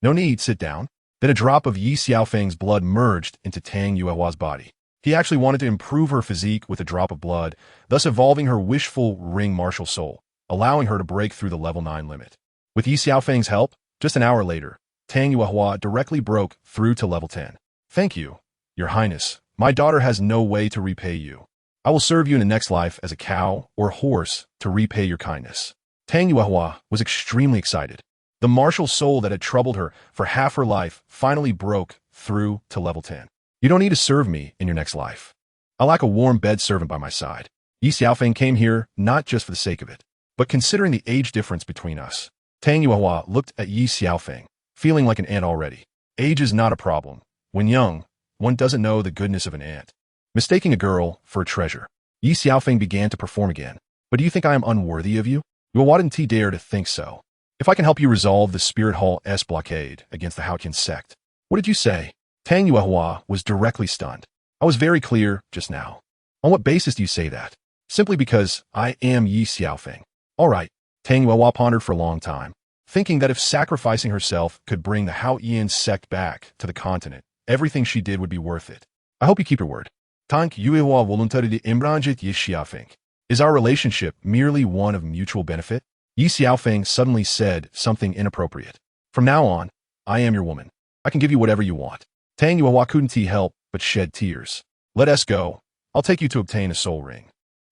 No need, sit down. Then a drop of Ye Xiaofeng's blood merged into Tang Yuehua's body. He actually wanted to improve her physique with a drop of blood, thus evolving her wishful ring martial soul, allowing her to break through the level 9 limit. With Ye Xiaofeng's help, just an hour later, Tang Yuehua directly broke through to level 10. Thank you, Your Highness. My daughter has no way to repay you. I will serve you in the next life as a cow or horse to repay your kindness. Tang Yuehua was extremely excited. The martial soul that had troubled her for half her life finally broke through to level 10. You don't need to serve me in your next life. I lack a warm bed servant by my side. Ye Xiaofeng came here not just for the sake of it, but considering the age difference between us. Tang Yuehua looked at Ye Xiaofeng, feeling like an ant already. Age is not a problem. When young, one doesn't know the goodness of an ant. Mistaking a girl for a treasure, Ye Xiaofeng began to perform again. But do you think I am unworthy of you? Yuehua didn't dare to think so. If I can help you resolve the Spirit Hall's blockade against the Haotian sect. What did you say? Tang Yuehua was directly stunned. I was very clear just now. On what basis do you say that? Simply because I am Ye Xiaofeng. All right. Tang Yuehua pondered for a long time, thinking that if sacrificing herself could bring the Haotian sect back to the continent, everything she did would be worth it. I hope you keep your word. Tank Yuehua voluntaire de imbranjit Ye Xiaofeng. Is our relationship merely one of mutual benefit? Ye Xiaofeng suddenly said something inappropriate. From now on, I am your woman. I can give you whatever you want. Tang Yuehua couldn't help but shed tears. Let us go. I'll take you to obtain a soul ring.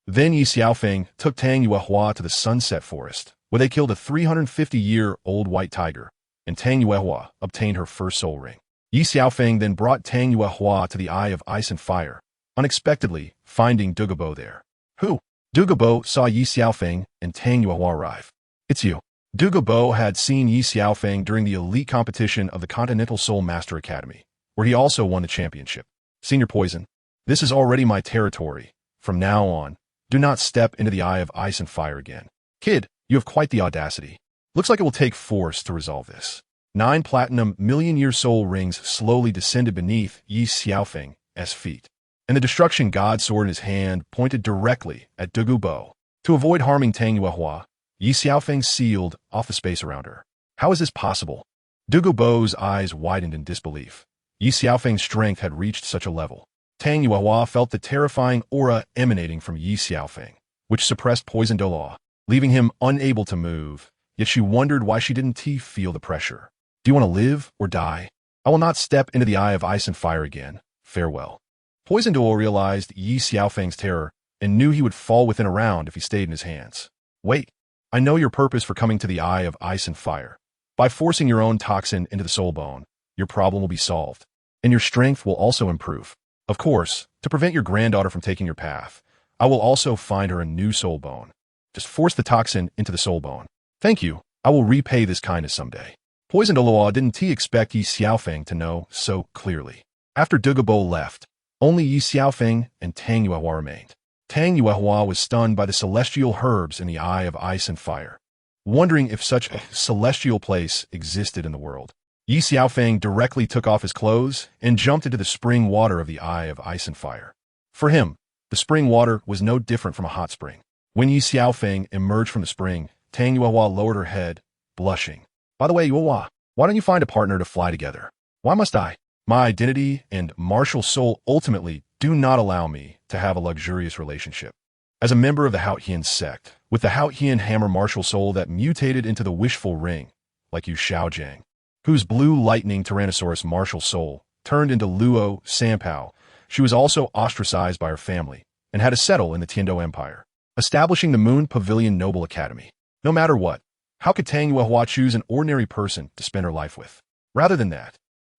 Then Ye Xiaofeng took Tang Yuehua to the Sunset Forest, where they killed a 350-year-old white tiger, and Tang Yuehua obtained her first soul ring. Ye Xiaofeng then brought Tang Yuehua to the Eye of Ice and Fire, unexpectedly finding Douluo there. Who? Douluo saw Ye Xiaofeng and Tang Yuehua arrive. It's you. Douluo had seen Ye Xiaofeng during the elite competition of the Continental Soul Master Academy, where he also won the championship. Senior Poison, this is already my territory. From now on, do not step into the Eye of Ice and Fire again. Kid, you have quite the audacity. Looks like it will take force to resolve this. 9 platinum million-year soul rings slowly descended beneath Ye Xiaofeng's feet, and the destruction God-Sword in his hand pointed directly at Douluo. To avoid harming Tang Yuehua, Ye Xiaofeng sealed off the space around her. How is this possible? Douluo's eyes widened in disbelief. Ye Xiaofeng's strength had reached such a level. Tang Yuehua felt the terrifying aura emanating from Ye Xiaofeng, which suppressed poison Douluo, leaving him unable to move, yet she wondered why she didn't feel the pressure. Do you want to live or die? I will not step into the eye of ice and fire again. Farewell. Poison Douluo realized Ye Xiaofeng's terror and knew he would fall within a round if he stayed in his hands. Wait, I know your purpose for coming to the eye of ice and fire. By forcing your own toxin into the soul bone, your problem will be solved, and your strength will also improve. Of course, to prevent your granddaughter from taking your path, I will also find her a new soul bone. Just force the toxin into the soul bone. Thank you. I will repay this kindness someday. Poison Douluo didn't expect Ye Xiaofeng to know so clearly. After Douluo left, only Ye Xiaofeng and Tang Yuehua remained. Tang Yuehua was stunned by the celestial herbs in the eye of ice and fire, wondering if such a celestial place existed in the world. Ye Xiaofeng directly took off his clothes and jumped into the spring water of the eye of ice and fire. For him, the spring water was no different from a hot spring. When Ye Xiaofeng emerged from the spring, Tang Yuehua lowered her head, blushing. By the way, Yuehua, why don't you find a partner to fly together? Why must I? My identity and martial soul ultimately do not allow me to have a luxurious relationship. As a member of the Haotian sect, with the Haotian hammer martial soul that mutated into the wishful ring, like Yu Shaojiang, whose blue lightning Tyrannosaurus martial soul turned into Luo Sanpao, she was also ostracized by her family and had to settle in the Tiando Empire, establishing the Moon Pavilion Noble Academy. No matter what, how could Tang Yuehua choose an ordinary person to spend her life with? Rather than that,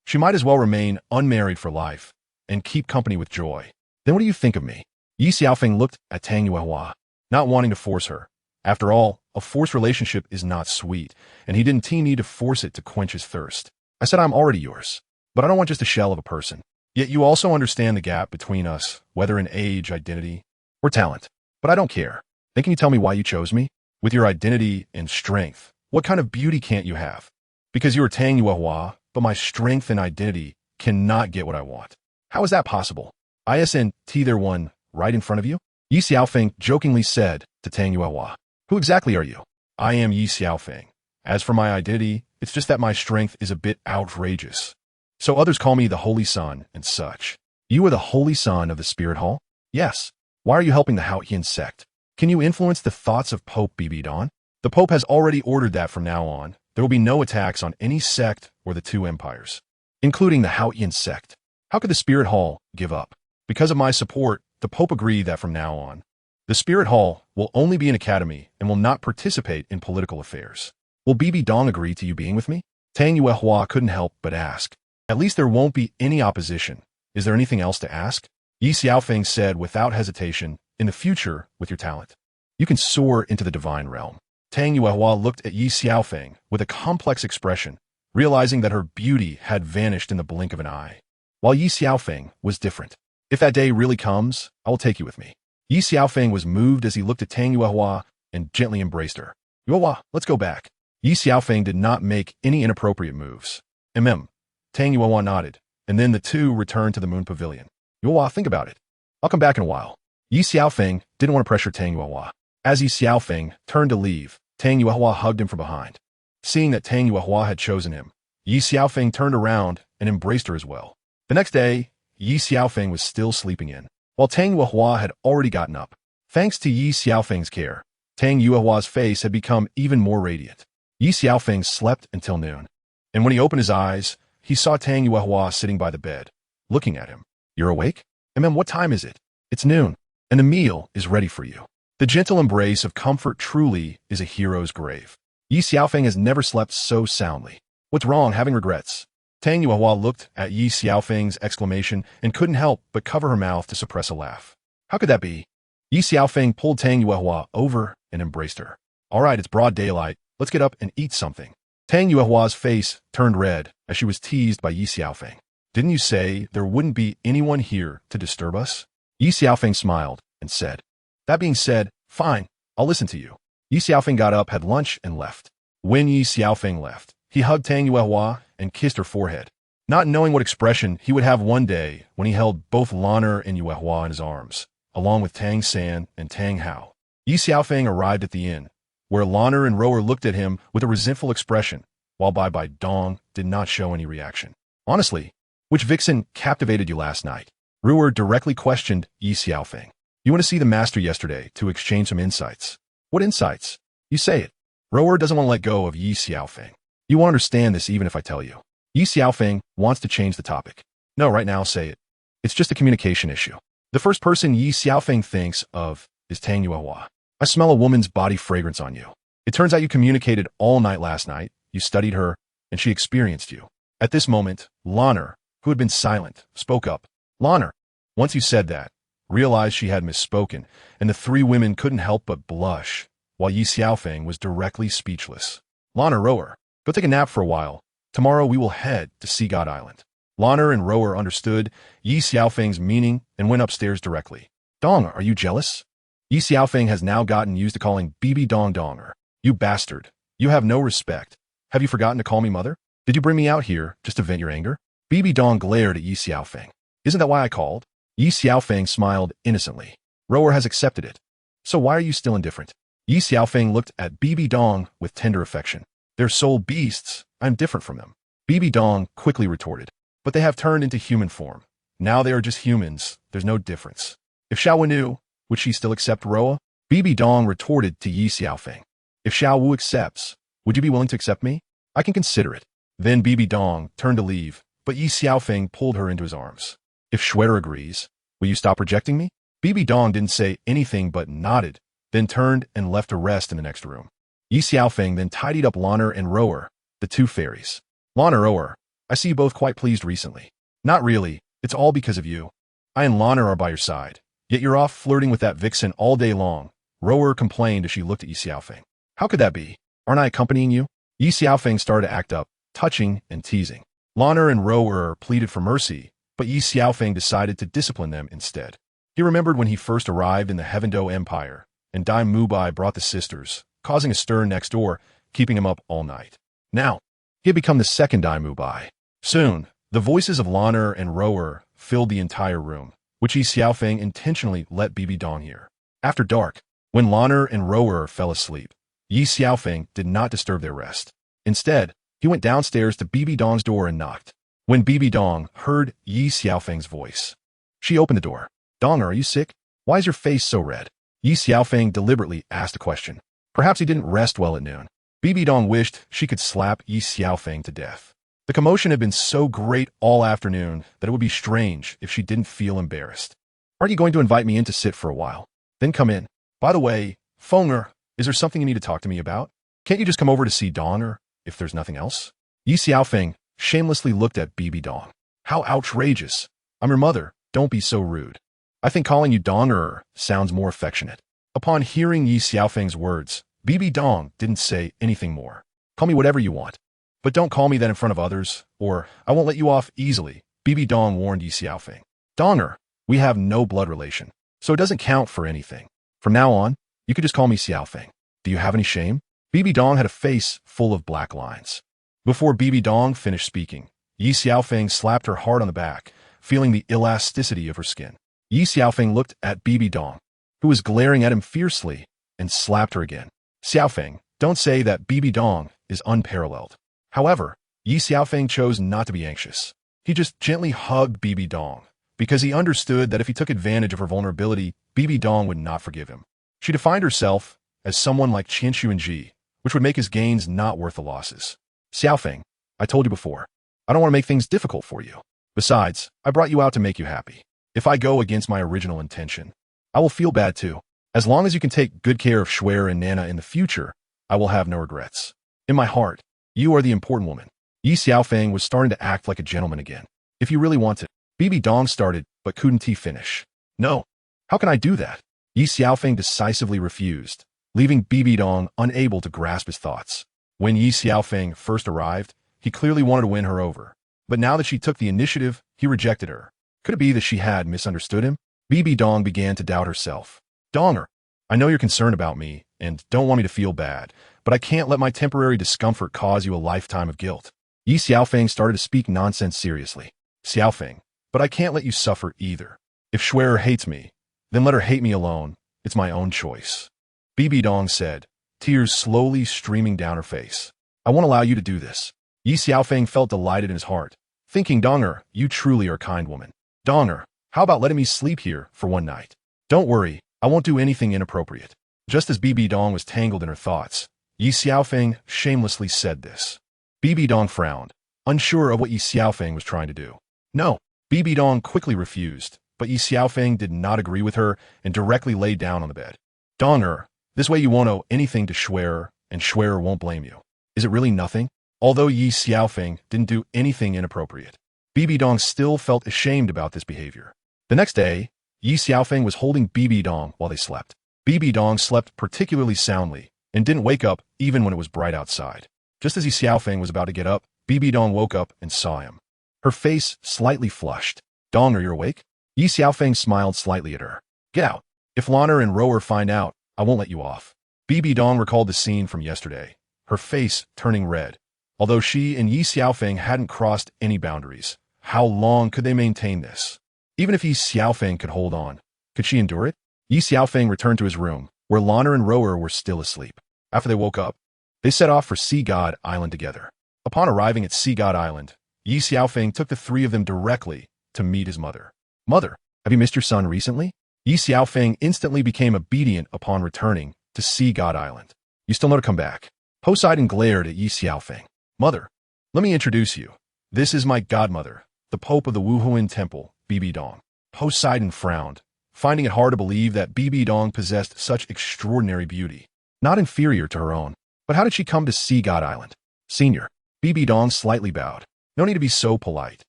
she might as well remain unmarried for life and keep company with joy. Then what do you think of me? Ye Xiaofeng looked at Tang Yuehua, not wanting to force her. After all, a forced relationship is not sweet, and he didn't need to force it to quench his thirst. I said I'm already yours, but I don't want just a shell of a person. Yet you also understand the gap between us, whether in age, identity, or talent. But I don't care. Then can you tell me why you chose me? With your identity and strength, what kind of beauty can't you have? Because you are Tang Yuehua, but my strength and identity cannot get what I want. How is that possible? Isn't there one right in front of you? Ye Xiaofeng jokingly said to Tang Yuehua, who exactly are you? I am Ye Xiaofeng. As for my identity, it's just that my strength is a bit outrageous. So others call me the Holy Son and such. You are the Holy Son of the Spirit Hall? Yes. Why are you helping the Haotian sect? Can you influence the thoughts of Pope Bibidong? The Pope has already ordered that from now on, there will be no attacks on any sect or the 2 empires, including the Haotian sect. How could the Spirit Hall give up? Because of my support, the Pope agreed that from now on, the Spirit Hall will only be an academy and will not participate in political affairs. Will Bibidong agree to you being with me? Tang Yuehua couldn't help but ask. At least there won't be any opposition. Is there anything else to ask? Ye Xiaofeng said without hesitation, in the future, with your talent, you can soar into the divine realm. Tang Yuehua looked at Ye Xiaofeng with a complex expression, realizing that her beauty had vanished in the blink of an eye. While Ye Xiaofeng was different. If that day really comes, I will take you with me. Ye Xiaofeng was moved as he looked at Tang Yuehua and gently embraced her. Yuehua, let's go back. Ye Xiaofeng did not make any inappropriate moves. Tang Yuehua nodded, and then the two returned to the Moon Pavilion. Yuehua, think about it. I'll come back in a while. Ye Xiaofeng didn't want to pressure Tang Yuehua. As Ye Xiaofeng turned to leave, Tang Yuehua hugged him from behind. Seeing that Tang Yuehua had chosen him, Ye Xiaofeng turned around and embraced her as well. The next day, Ye Xiaofeng was still sleeping in, while Tang Yuehua had already gotten up. Thanks to Ye Xiaofeng's care, Tang Yuehua's face had become even more radiant. Ye Xiaofeng slept until noon, and when he opened his eyes, he saw Tang Yuehua sitting by the bed, looking at him. You're awake? What time is it? It's noon, and the meal is ready for you. The gentle embrace of comfort truly is a hero's grave. Ye Xiaofeng has never slept so soundly. What's wrong, having regrets? Tang Yuehua looked at Ye Xiaofeng's exclamation and couldn't help but cover her mouth to suppress a laugh. How could that be? Ye Xiaofeng pulled Tang Yuehua over and embraced her. All right, it's broad daylight. Let's get up and eat something. Tang Yuehua's face turned red as she was teased by Ye Xiaofeng. Didn't you say there wouldn't be anyone here to disturb us? Ye Xiaofeng smiled and said, that being said, fine, I'll listen to you. Ye Xiaofeng got up, had lunch, and left. When Ye Xiaofeng left, he hugged Tang Yuehua and kissed her forehead, not knowing what expression he would have one day when he held both Lan'er and Yuehua in his arms, along with Tang San and Tang Hao. Ye Xiaofeng arrived at the inn, where Lan'er and Rower looked at him with a resentful expression, while Bibidong did not show any reaction. Honestly, which vixen captivated you last night? Rower directly questioned Ye Xiaofeng. You went to see the master yesterday to exchange some insights. What insights? You say it. Rower doesn't want to let go of Ye Xiaofeng. You won't understand this even if I tell you. Ye Xiaofeng wants to change the topic. No, right now, say it. It's just a communication issue. The first person Ye Xiaofeng thinks of is Tang Yuehua. I smell a woman's body fragrance on you. It turns out you communicated all night last night, you studied her, and she experienced you. At this moment, Lan'er, who had been silent, spoke up. Lan'er, once you said that, realized she had misspoken, and the three women couldn't help but blush, while Ye Xiaofeng was directly speechless. Lan'er, Rower, go take a nap for a while. Tomorrow we will head to Sea God Island. Lan'er and Rower understood Ye Xiaofeng's meaning and went upstairs directly. Dong, are you jealous? Ye Xiaofeng has now gotten used to calling Bibidong Donger. You bastard. You have no respect. Have you forgotten to call me mother? Did you bring me out here just to vent your anger? Bibidong glared at Ye Xiaofeng. Isn't that why I called? Ye Xiaofeng smiled innocently. Rower has accepted it. So why are you still indifferent? Ye Xiaofeng looked at Bibidong with tender affection. They're soul beasts. I'm different from them. Bibidong quickly retorted. But they have turned into human form. Now they are just humans. There's no difference. If Xiao Wu knew, would she still accept Roa? Bibidong retorted to Ye Xiaofeng. If Xiao Wu accepts, would you be willing to accept me? I can consider it. Then Bibidong turned to leave, but Ye Xiaofeng pulled her into his arms. If Schwerer agrees, will you stop rejecting me? Bibidong didn't say anything but nodded, then turned and left to rest in the next room. Ye Xiaofeng then tidied up Lan'er and Rower, the two fairies. Lan'er, Rower, I see you both quite pleased recently. Not really, it's all because of you. I and Lan'er are by your side, yet you're off flirting with that vixen all day long, Rower complained as she looked at Ye Xiaofeng. How could that be? Aren't I accompanying you? Ye Xiaofeng started to act up, touching and teasing. Lan'er and Rower pleaded for mercy, but Ye Xiaofeng decided to discipline them instead. He remembered when he first arrived in the Heavendo Empire, and Dai Mubai brought the sisters, causing a stir next door, keeping him up all night. Now, he had become the second Dai Mubai. Soon, the voices of Lan'er and Rower filled the entire room, which Ye Xiaofeng intentionally let Bibidong hear. After dark, when Lan'er and Rower fell asleep, Ye Xiaofeng did not disturb their rest. Instead, he went downstairs to Bibidong's door and knocked. When Bibidong heard Ye Xiaofeng's voice, she opened the door. Donger, are you sick? Why is your face so red? Ye Xiaofeng deliberately asked a question. Perhaps he didn't rest well at noon. Bibidong wished she could slap Ye Xiaofeng to death. The commotion had been so great all afternoon that it would be strange if she didn't feel embarrassed. Aren't you going to invite me in to sit for a while? Then come in. By the way, Fenger, is there something you need to talk to me about? Can't you just come over to see Donger, if there's nothing else? Ye Xiaofeng shamelessly looked at Bibidong. How outrageous. I'm your mother, don't be so rude. I think calling you Donger sounds more affectionate. Upon hearing Ye Xiaofeng's words, Bibidong didn't say anything more. Call me whatever you want. But don't call me that in front of others, or I won't let you off easily, Bibidong warned Ye Xiaofeng. Donger, we have no blood relation, so it doesn't count for anything. From now on, you could just call me Xiaofeng. Do you have any shame? Bibidong had a face full of black lines. Before Bibidong finished speaking, Ye Xiaofeng slapped her hard on the back, feeling the elasticity of her skin. Ye Xiaofeng looked at Bibidong, who was glaring at him fiercely, and slapped her again. Xiaofeng, don't say that Bibidong is unparalleled. However, Ye Xiaofeng chose not to be anxious. He just gently hugged Bibidong, because he understood that if he took advantage of her vulnerability, Bibidong would not forgive him. She defined herself as someone like Qianshu and Ji, which would make his gains not worth the losses. Xiaofeng, I told you before, I don't want to make things difficult for you. Besides, I brought you out to make you happy. If I go against my original intention, I will feel bad too. As long as you can take good care of Schwer and Nana in the future, I will have no regrets. In my heart, you are the important woman. Ye Xiaofeng was starting to act like a gentleman again. If you really want to. Bibidong started, but couldn't he finish? No. How can I do that? Ye Xiaofeng decisively refused, leaving Bibidong unable to grasp his thoughts. When Ye Xiaofeng first arrived, he clearly wanted to win her over. But now that she took the initiative, he rejected her. Could it be that she had misunderstood him? Bibidong began to doubt herself. Donger, I know you're concerned about me, and don't want me to feel bad, but I can't let my temporary discomfort cause you a lifetime of guilt. Ye Xiaofeng started to speak nonsense seriously. Xiaofeng, but I can't let you suffer either. If Shui'er hates me, then let her hate me alone. It's my own choice. Bibidong said, tears slowly streaming down her face. I won't allow you to do this. Ye Xiaofeng felt delighted in his heart, thinking, Donger, you truly are a kind woman. Donger, how about letting me sleep here for one night? Don't worry, I won't do anything inappropriate. Just as Bibidong was tangled in her thoughts, Ye Xiaofeng shamelessly said this. Bibidong frowned, unsure of what Ye Xiaofeng was trying to do. No, Bibidong quickly refused, but Ye Xiaofeng did not agree with her and directly lay down on the bed. Donger, this way you won't owe anything to Shui'er, and Shui'er won't blame you. Is it really nothing? Although Ye Xiaofeng didn't do anything inappropriate, Bibidong still felt ashamed about this behavior. The next day, Ye Xiaofeng was holding Bibidong while they slept. Bibidong slept particularly soundly and didn't wake up even when it was bright outside. Just as Ye Xiaofeng was about to get up, Bibidong woke up and saw him. Her face slightly flushed. Dong, are you awake? Ye Xiaofeng smiled slightly at her. Get out. If Lanner and Rower find out, I won't let you off. Bibidong recalled the scene from yesterday, her face turning red. Although she and Ye Xiaofeng hadn't crossed any boundaries, how long could they maintain this? Even if Ye Xiaofeng could hold on, could she endure it? Ye Xiaofeng returned to his room, where Lanner and Rower were still asleep. After they woke up, they set off for Sea God Island together. Upon arriving at Sea God Island, Ye Xiaofeng took the three of them directly to meet his mother. Mother, have you missed your son recently? Ye Xiaofeng instantly became obedient upon returning to Sea God Island. You still know to come back. Poseidon glared at Ye Xiaofeng. Mother, let me introduce you. This is my godmother, the Pope of the Wuhuan Temple, Bibidong. Poseidon frowned, finding it hard to believe that Bibidong possessed such extraordinary beauty, not inferior to her own. But how did she come to Sea God Island? Senior, Bibidong slightly bowed. No need to be so polite.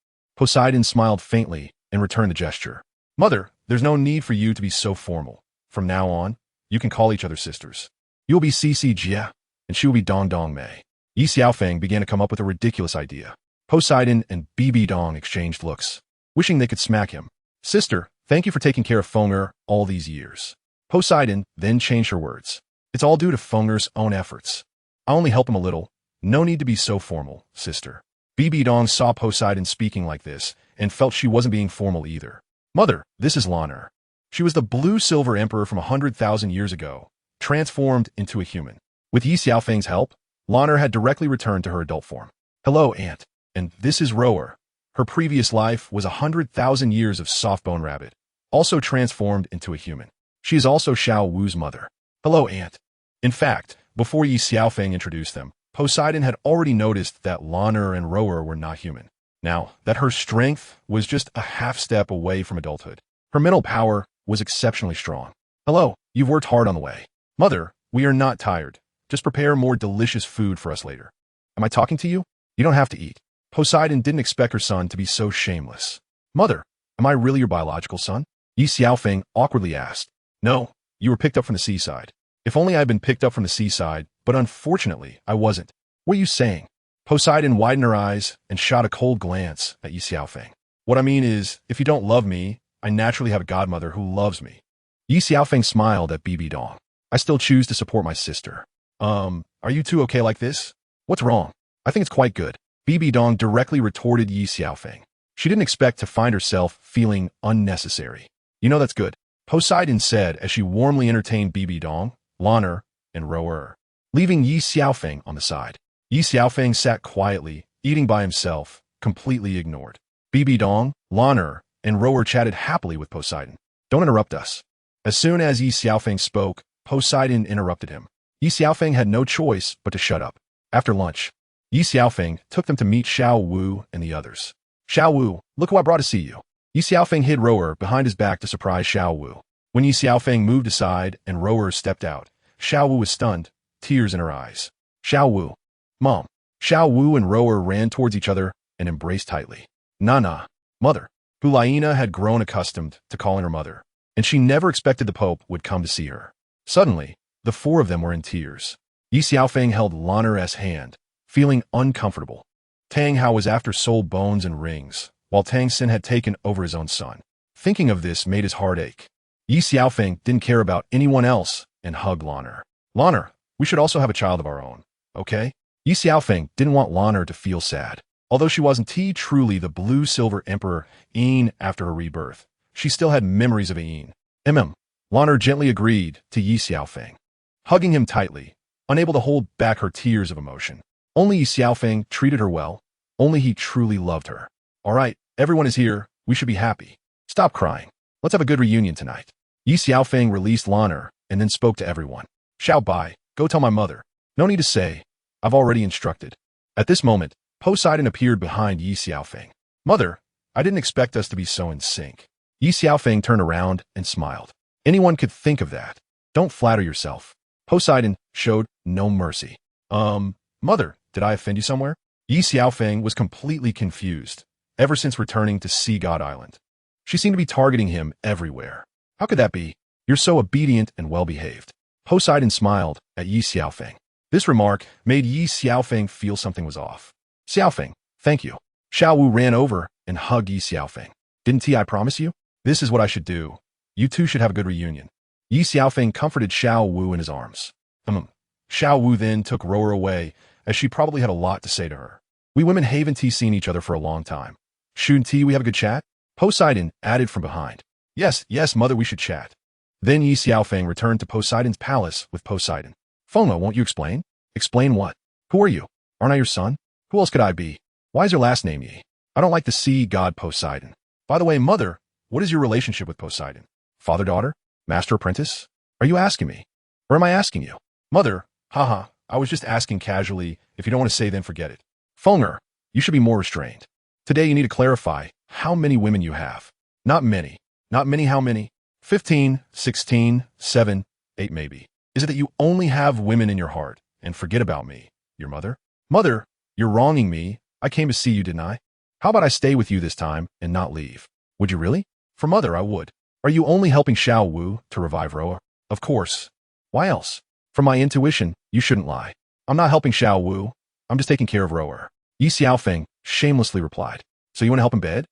Poseidon smiled faintly and returned the gesture. Mother, there's no need for you to be so formal. From now on, you can call each other sisters. You will be Cici Jia, and she will be Dong Dong Mei. Ye Xiaofeng began to come up with a ridiculous idea. Poseidon and Bibidong exchanged looks, wishing they could smack him. Sister, thank you for taking care of Fenger all these years. Poseidon then changed her words. It's all due to Fenger's own efforts. I only help him a little. No need to be so formal, sister. Bibidong saw Poseidon speaking like this and felt she wasn't being formal either. Mother, this is Lanner. She was the blue-silver emperor from 100,000 years ago, transformed into a human. With Ye Xiaofeng's help, Lanner had directly returned to her adult form. Hello, Aunt. And this is Rower. Her previous life was 100,000 years of soft-bone rabbit, also transformed into a human. She is also Xiao Wu's mother. Hello, Aunt. In fact, before Ye Xiaofeng introduced them, Poseidon had already noticed that Lanner and Rower were not human. Now, that her strength was just a half step away from adulthood. Her mental power was exceptionally strong. Hello, you've worked hard on the way. Mother, we are not tired. Just prepare more delicious food for us later. Am I talking to you? You don't have to eat. Poseidon didn't expect her son to be so shameless. Mother, am I really your biological son? Ye Xiaofeng awkwardly asked. No, you were picked up from the seaside. If only I had been picked up from the seaside, but unfortunately, I wasn't. What are you saying? Poseidon widened her eyes and shot a cold glance at Ye Xiaofeng. What I mean is, if you don't love me, I naturally have a godmother who loves me. Ye Xiaofeng smiled at Bibidong. I still choose to support my sister. Are you two okay like this? What's wrong? I think it's quite good. Bibidong directly retorted Ye Xiaofeng. She didn't expect to find herself feeling unnecessary. You know that's good, Poseidon said as she warmly entertained Bibidong, Lanner, and Rower, leaving Ye Xiaofeng on the side. Ye Xiaofeng sat quietly, eating by himself, completely ignored. Bibidong, Lanner, and Rower chatted happily with Poseidon. Don't interrupt us. As soon as Ye Xiaofeng spoke, Poseidon interrupted him. Ye Xiaofeng had no choice but to shut up. After lunch, Ye Xiaofeng took them to meet Xiao Wu and the others. Xiao Wu, look who I brought to see you. Ye Xiaofeng hid Rower behind his back to surprise Xiao Wu. When Ye Xiaofeng moved aside and Rower stepped out, Xiao Wu was stunned, tears in her eyes. Xiao Wu. Mom. Xiao Wu and Rower ran towards each other and embraced tightly. Nana. Mother. Hulaina had grown accustomed to calling her mother, and she never expected the Pope would come to see her. Suddenly, the four of them were in tears. Ye Xiaofeng held Lanner's hand, feeling uncomfortable. Tang Hao was after soul bones and rings, while Tang Xin had taken over his own son. Thinking of this made his heart ache. Ye Xiaofeng didn't care about anyone else and hugged Lanner. Lanner, we should also have a child of our own, okay? Ye Xiaofeng didn't want Lanner to feel sad. Although she wasn't truly the blue-silver emperor Yin after her rebirth, she still had memories of Yin. Lanner gently agreed to Ye Xiaofeng, hugging him tightly, unable to hold back her tears of emotion. Only Ye Xiaofeng treated her well. Only he truly loved her. All right, everyone is here. We should be happy. Stop crying. Let's have a good reunion tonight. Ye Xiaofeng released Lanner and then spoke to everyone. Xiao Bai, go tell my mother. No need to say. I've already instructed. At this moment, Poseidon appeared behind Ye Xiaofeng. Mother, I didn't expect us to be so in sync. Ye Xiaofeng turned around and smiled. Anyone could think of that. Don't flatter yourself. Poseidon showed no mercy. Mother, did I offend you somewhere? Ye Xiaofeng was completely confused, ever since returning to Sea God Island. She seemed to be targeting him everywhere. How could that be? You're so obedient and well-behaved. Poseidon smiled at Ye Xiaofeng. This remark made Ye Xiaofeng feel something was off. Xiaofeng, thank you. Xiao Wu ran over and hugged Ye Xiaofeng. Didn't I promise you? This is what I should do. You two should have a good reunion. Ye Xiaofeng comforted Xiao Wu in his arms. Xiao Wu then took Rower away, as she probably had a lot to say to her. We women haven't seen each other for a long time. Shouldn't we have a good chat? Poseidon added from behind. Yes, mother, we should chat. Then Ye Xiaofeng returned to Poseidon's palace with Poseidon. Foma, won't you explain? Explain what? Who are you? Aren't I your son? Who else could I be? Why is your last name Ye? I don't like the sea god Poseidon. By the way, mother, what is your relationship with Poseidon? Father-daughter? Master-apprentice? Are you asking me? Or am I asking you? Mother, haha, I was just asking casually. If you don't want to say, then forget it. Fonger, you should be more restrained. Today you need to clarify how many women you have. Not many. Not many how many? 15, 16, 7, 8 maybe. Is it that you only have women in your heart and forget about me, your mother? Mother, you're wronging me. I came to see you, didn't I? How about I stay with you this time and not leave? Would you really? For mother, I would. Are you only helping Xiao Wu to revive Roa? Of course. Why else? From my intuition, you shouldn't lie. I'm not helping Xiao Wu. I'm just taking care of Rower. Ye Xiaofeng shamelessly replied. So you want to help in bed?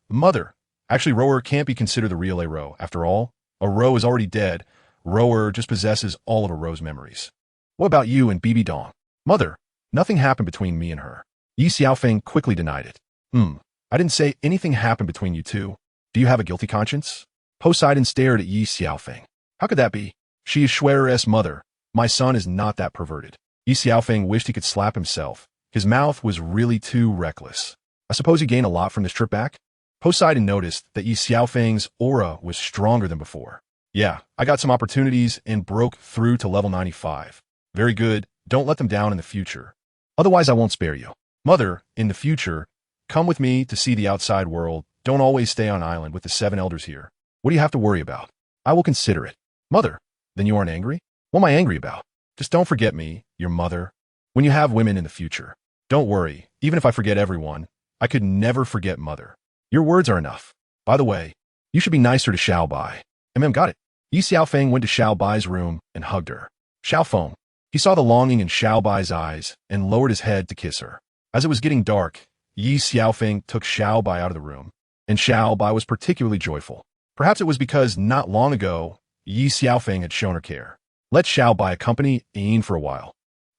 Mother. Actually, Rower can't be considered the real A Ro. After all, a Ro is already dead. Rower just possesses all of a Ro's memories. What about you and Bibidong? Mother, nothing happened between me and her. Ye Xiaofeng quickly denied it. I didn't say anything happened between you two. Do you have a guilty conscience? Poseidon stared at Ye Xiaofeng. How could that be? She is Schwerer's mother. My son is not that perverted. Ye Xiaofeng wished he could slap himself. His mouth was really too reckless. I suppose you gained a lot from this trip back? Poseidon noticed that Ye Xiaofeng's aura was stronger than before. Yeah, I got some opportunities and broke through to level 95. Very good. Don't let them down in the future. Otherwise, I won't spare you. Mother, in the future, come with me to see the outside world. Don't always stay on island with the 7 elders here. What do you have to worry about? I will consider it. Mother, then you aren't angry? What am I angry about? Just don't forget me, your mother, when you have women in the future. Don't worry, even if I forget everyone, I could never forget mother. Your words are enough. By the way, you should be nicer to Xiao Bai. Got it. Ye Xiaofeng went to Xiao Bai's room and hugged her. Xiaofeng. He saw the longing in Xiao Bai's eyes and lowered his head to kiss her. As it was getting dark, Ye Xiaofeng took Xiao Bai out of the room, and Xiao Bai was particularly joyful. Perhaps it was because not long ago, Ye Xiaofeng had shown her care. Let Xiao Bai accompany Yin for a while.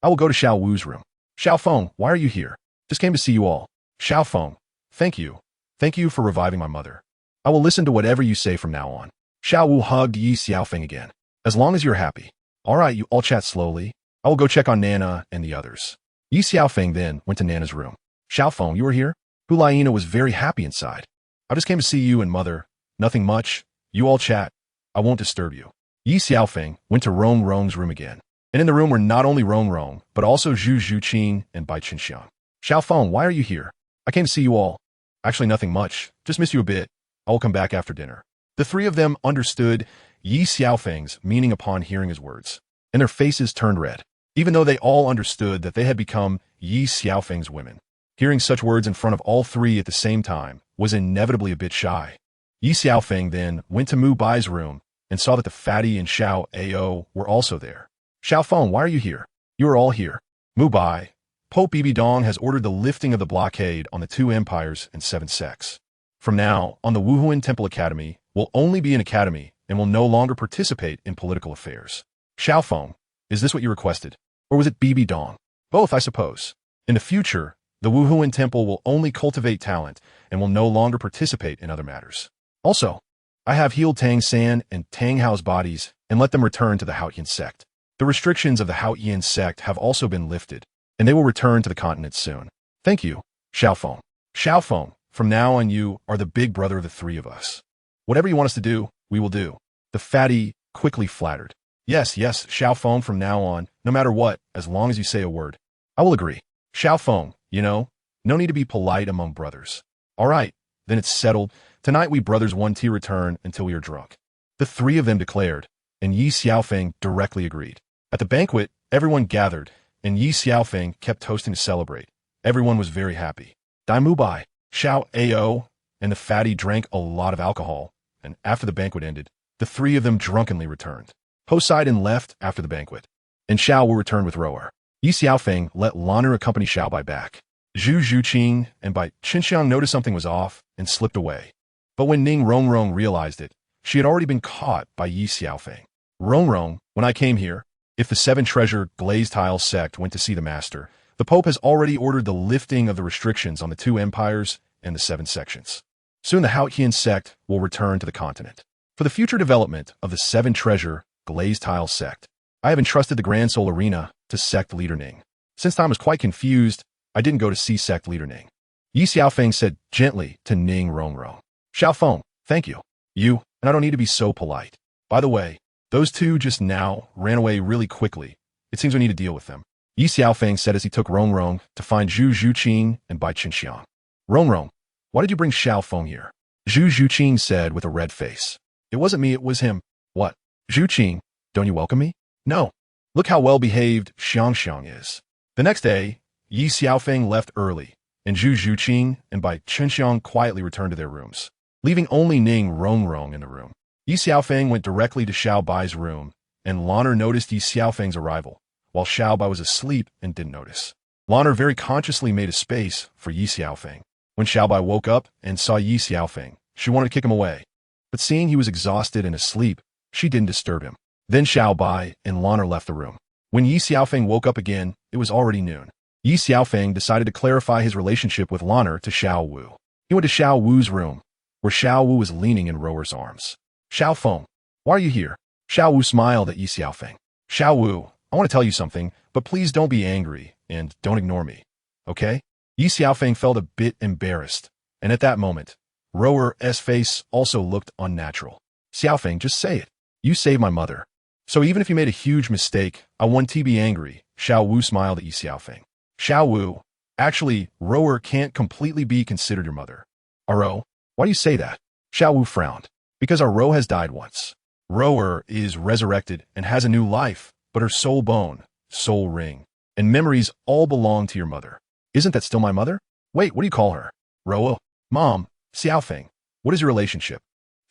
I will go to Xiao Wu's room. Xiaofeng, why are you here? Just came to see you all. Xiaofeng, thank you. Thank you for reviving my mother. I will listen to whatever you say from now on. Xiao Wu hugged Ye Xiaofeng again. As long as you're happy. All right, you all chat slowly. I will go check on Nana and the others. Ye Xiaofeng then went to Nana's room. Xiaofeng, you are here? Hulaina was very happy inside. I just came to see you and mother. Nothing much. You all chat. I won't disturb you. Ye Xiaofeng went to Rong Rong's room again. And in the room were not only Rong Rong, but also Zhu Zhuqin and Bai Chenxiang. Xiaofeng, why are you here? I came to see you all. Actually, nothing much. Just miss you a bit. I will come back after dinner. The three of them understood Ye Xiaofeng's meaning upon hearing his words, and their faces turned red, even though they all understood that they had become Ye Xiaofeng's women. Hearing such words in front of all three at the same time was inevitably a bit shy. Ye Xiaofeng then went to Mu Bai's room and saw that the fatty and Xiao Ao were also there. Xiaofeng, why are you here? You are all here. Mu Bai, Pope Bibidong has ordered the lifting of the blockade on the 2 empires and 7 sects. From now on, the Wuhuan Temple Academy will only be an academy and will no longer participate in political affairs. Xiaofeng, Is this what you requested? Or was it Bibidong? Both, I suppose. In the future, the Wuhuan Temple will only cultivate talent and will no longer participate in other matters. Also, I have healed Tang San and Tang Hao's bodies and let them return to the Haotian sect. The restrictions of the Haotian sect have also been lifted, and they will return to the continent soon. Thank you, Xiaofeng. Xiaofeng, from now on you are the big brother of the three of us. Whatever you want us to do, we will do. The fatty quickly flattered. Yes, Xiaofeng, from now on, no matter what, as long as you say a word. I will agree. Xiaofeng, no need to be polite among brothers. All right, then it's settled. Tonight we brothers won't return until we are drunk. The three of them declared, and Ye Xiaofeng directly agreed. At the banquet, everyone gathered, and Ye Xiaofeng kept toasting to celebrate. Everyone was very happy. Daimu Bai, Xiao Ao, and the fatty drank a lot of alcohol, and after the banquet ended, the three of them drunkenly returned. Poseidon left after the banquet, and Xiao Wu returned with Rower. Ye Xiaofeng let Lanner accompany Xiao Bai back. Zhu Zhuqing and Bai Chenxiang noticed something was off and slipped away. But when Ning Rongrong realized it, she had already been caught by Ye Xiaofeng. Rongrong, when I came here, if the seven-treasure glazed tile sect went to see the master, the Pope has already ordered the lifting of the restrictions on the two empires and the seven sections. Soon the Haotian sect will return to the continent. For the future development of the seven-treasure glazed tile sect, I have entrusted the Grand Soul Arena to sect leader Ning. Since I was quite confused, I didn't go to see sect leader Ning. Ye Xiaofeng said gently to Ning Rongrong. Xiaofeng, thank you. And I don't need to be so polite. By the way, those two just now ran away really quickly. It seems we need to deal with them. Ye Xiaofeng said as he took Rongrong to find Zhu Zhuqing and Bai Chenxiang. Rongrong, why did you bring Xiaofeng here? Zhu Zhuqing said with a red face. It wasn't me, it was him. What? Zhuqing, don't you welcome me? No. Look how well-behaved Xiangxiang is. The next day, Ye Xiaofeng left early, and Zhu Zhuqing and Bai Chenxiang quietly returned to their rooms, leaving only Ning Rongrong in the room. Ye Xiaofeng went directly to Xiao Bai's room, and Lanner noticed Ye Xiaofeng's arrival, while Xiao Bai was asleep and didn't notice. Lanner very consciously made a space for Ye Xiaofeng. When Xiao Bai woke up and saw Ye Xiaofeng, she wanted to kick him away, but seeing he was exhausted and asleep, she didn't disturb him. Then Xiao Bai and Lanner left the room. When Ye Xiaofeng woke up again, it was already noon. Ye Xiaofeng decided to clarify his relationship with Lanner to Xiao Wu. He went to Xiao Wu's room, where Xiao Wu was leaning in Rower's arms. Xiaofeng, why are you here? Xiao Wu smiled at Ye Xiaofeng. Xiao Wu, I want to tell you something, but please don't be angry, and don't ignore me, okay? Ye Xiaofeng felt a bit embarrassed, and at that moment, Rower's face also looked unnatural. Xiaofeng, just say it. You saved my mother. So even if you made a huge mistake, I won't be angry. Xiao Wu smiled at Ye Xiaofeng. Xiao Wu, actually, Rower can't completely be considered your mother. Aro, why do you say that? Xiao Wu frowned. Because our Ro has died once. Rower is resurrected and has a new life, but her soul bone, soul ring, and memories all belong to your mother. Isn't that still my mother? Wait, what do you call her? Rowo. Mom, Xiaofeng, what is your relationship?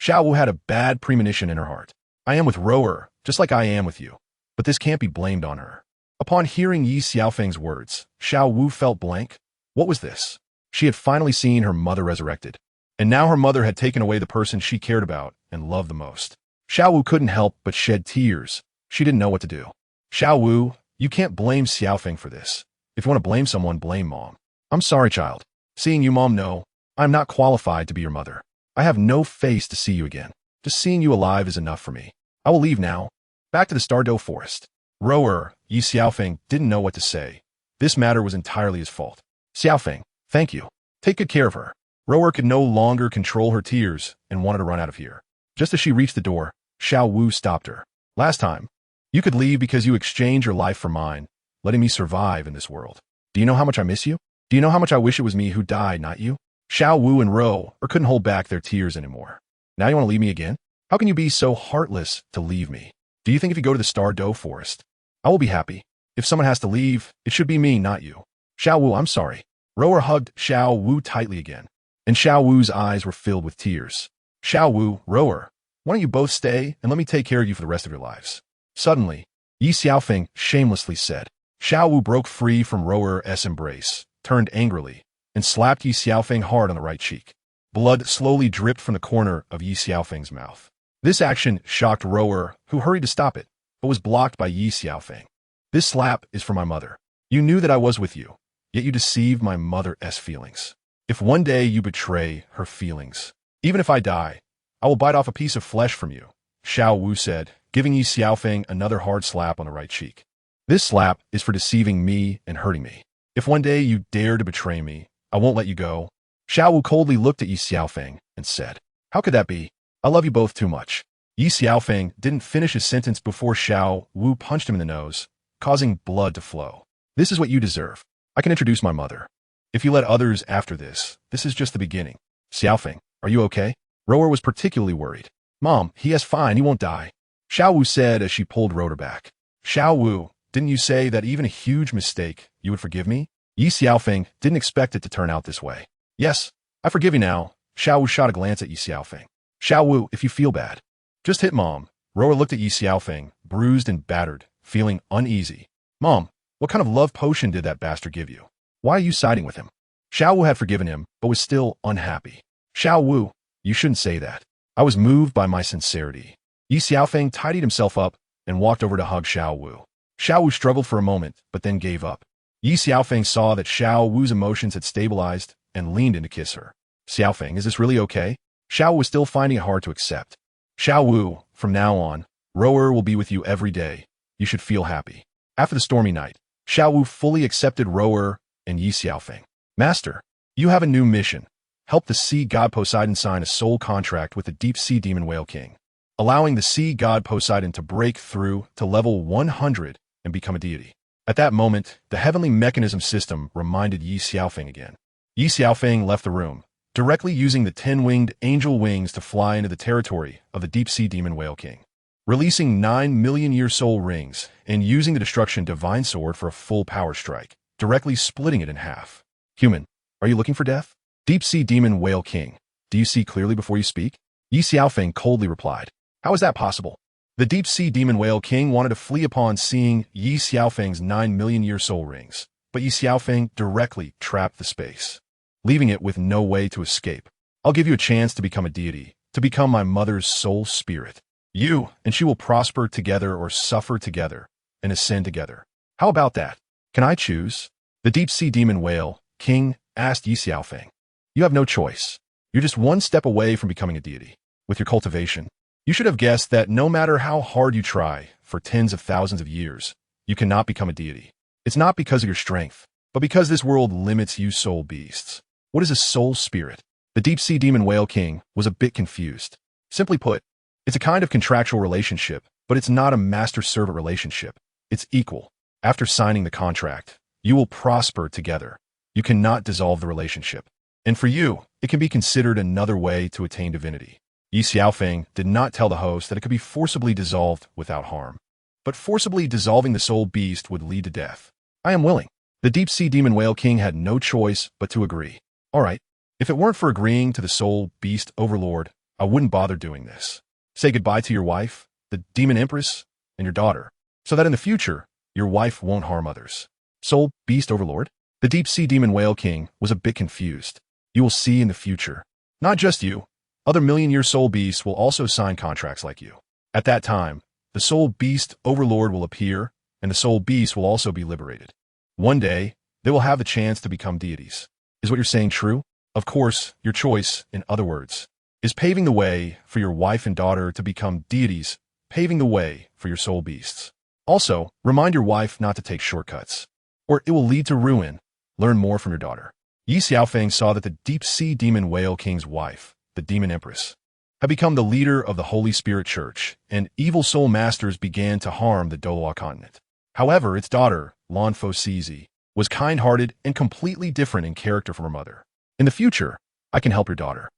Xiao Wu had a bad premonition in her heart. I am with Rower, just like I am with you. But this can't be blamed on her. Upon hearing Ye Xiaofeng's words, Xiao Wu felt blank. What was this? She had finally seen her mother resurrected. And now her mother had taken away the person she cared about and loved the most. Xiao Wu couldn't help but shed tears. She didn't know what to do. Xiao Wu, you can't blame Xiaofeng for this. If you want to blame someone, blame Mom. I'm sorry, child. Seeing you, Mom, no. I'm not qualified to be your mother. I have no face to see you again. Just seeing you alive is enough for me. I will leave now. Back to the Douluo Forest. Rower, Ye Xiaofeng didn't know what to say. This matter was entirely his fault. Xiaofeng, thank you. Take good care of her. Rower could no longer control her tears and wanted to run out of here. Just as she reached the door, Xiao Wu stopped her. Last time, you could leave because you exchanged your life for mine, letting me survive in this world. Do you know how much I miss you? Do you know how much I wish it was me who died, not you? Xiao Wu and Ro couldn't hold back their tears anymore. Now you want to leave me again? How can you be so heartless to leave me? Do you think if you go to the Douluo Forest, I will be happy? If someone has to leave, it should be me, not you. Xiao Wu, I'm sorry. Rower hugged Xiao Wu tightly again, and Xiao Wu's eyes were filled with tears. Xiao Wu, Rower, why don't you both stay and let me take care of you for the rest of your lives? Suddenly, Ye Xiaofeng shamelessly said. Xiao Wu broke free from Rower's embrace, turned angrily, and slapped Ye Xiaofeng hard on the right cheek. Blood slowly dripped from the corner of Ye Xiaofeng's mouth. This action shocked Rower, who hurried to stop it, but was blocked by Ye Xiaofeng. This slap is for my mother. You knew that I was with you, yet you deceived my mother's feelings. If one day you betray her feelings, even if I die, I will bite off a piece of flesh from you, Xiao Wu said, giving Ye Xiaofeng another hard slap on the right cheek. This slap is for deceiving me and hurting me. If one day you dare to betray me, I won't let you go. Xiao Wu coldly looked at Ye Xiaofeng and said, How could that be? I love you both too much. Ye Xiaofeng didn't finish his sentence before Xiao Wu punched him in the nose, causing blood to flow. This is what you deserve. I can introduce my mother. If you let others after this is just the beginning. Xiaofeng, are you okay? Rower was particularly worried. Mom, he is fine, he won't die. Xiao Wu said as she pulled Rotor back. Xiao Wu, didn't you say that even a huge mistake, you would forgive me? Ye Xiaofeng didn't expect it to turn out this way. Yes, I forgive you now. Xiao Wu shot a glance at Ye Xiaofeng. Xiao Wu, if you feel bad, just hit Mom. Rower looked at Ye Xiaofeng, bruised and battered, feeling uneasy. Mom, what kind of love potion did that bastard give you? Why are you siding with him? Xiao Wu had forgiven him, but was still unhappy. Xiao Wu, you shouldn't say that. I was moved by my sincerity. Ye Xiaofeng tidied himself up and walked over to hug Xiao Wu. Xiao Wu struggled for a moment, but then gave up. Ye Xiaofeng saw that Xiao Wu's emotions had stabilized and leaned in to kiss her. Xiaofeng, is this really okay? Xiao Wu was still finding it hard to accept. Xiao Wu, from now on, Rower will be with you every day. You should feel happy. After the stormy night, Xiao Wu fully accepted Rower and Ye Xiaofeng. Master, you have a new mission. Help the sea god Poseidon sign a soul contract with the deep-sea demon whale king, allowing the sea god Poseidon to break through to level 100 and become a deity. At that moment, the heavenly mechanism system reminded Ye Xiaofeng again. Ye Xiaofeng left the room, directly using the 10-winged angel wings to fly into the territory of the deep-sea demon whale king, releasing 9 million-year soul rings and using the destruction divine sword for a full power strike, directly splitting it in half. Human, are you looking for death? Deep-sea demon whale king, do you see clearly before you speak? Ye Xiaofeng coldly replied. How is that possible? The deep-sea demon whale king wanted to flee upon seeing Ye Xiaofeng's 9 million-year soul rings, but Ye Xiaofeng directly trapped the space, leaving it with no way to escape. I'll give you a chance to become a deity, to become my mother's soul spirit. You and she will prosper together or suffer together and ascend together. How about that? Can I choose? The deep-sea demon whale king asked Ye Xiaofeng. You have no choice. You're just one step away from becoming a deity. With your cultivation, you should have guessed that no matter how hard you try for tens of thousands of years, you cannot become a deity. It's not because of your strength, but because this world limits you soul beasts. What is a soul spirit? The deep-sea demon whale king was a bit confused. Simply put, it's a kind of contractual relationship, but it's not a master-servant relationship. It's equal. After signing the contract, you will prosper together. You cannot dissolve the relationship. And for you, it can be considered another way to attain divinity. Ye Xiaofeng did not tell the host that it could be forcibly dissolved without harm. But forcibly dissolving the soul beast would lead to death. I am willing. The deep-sea demon whale king had no choice but to agree. All right, if it weren't for agreeing to the soul beast overlord, I wouldn't bother doing this. Say goodbye to your wife, the demon empress, and your daughter, so that in the future, your wife won't harm others. Soul beast overlord? The deep-sea demon whale king was a bit confused. You will see in the future. Not just you. Other million-year soul beasts will also sign contracts like you. At that time, the soul beast overlord will appear, and the soul beast will also be liberated. One day, they will have the chance to become deities. Is what you're saying true? Of course, your choice, in other words, is paving the way for your wife and daughter to become deities, paving the way for your soul beasts. Also, remind your wife not to take shortcuts, or it will lead to ruin. Learn more from your daughter. Ye Xiaofeng saw that the deep-sea demon whale king's wife, the demon empress, had become the leader of the Holy Spirit Church, and evil soul masters began to harm the Douluo Continent. However, its daughter, Lan Fo Cizi, was kind-hearted and completely different in character from her mother. In the future, I can help your daughter.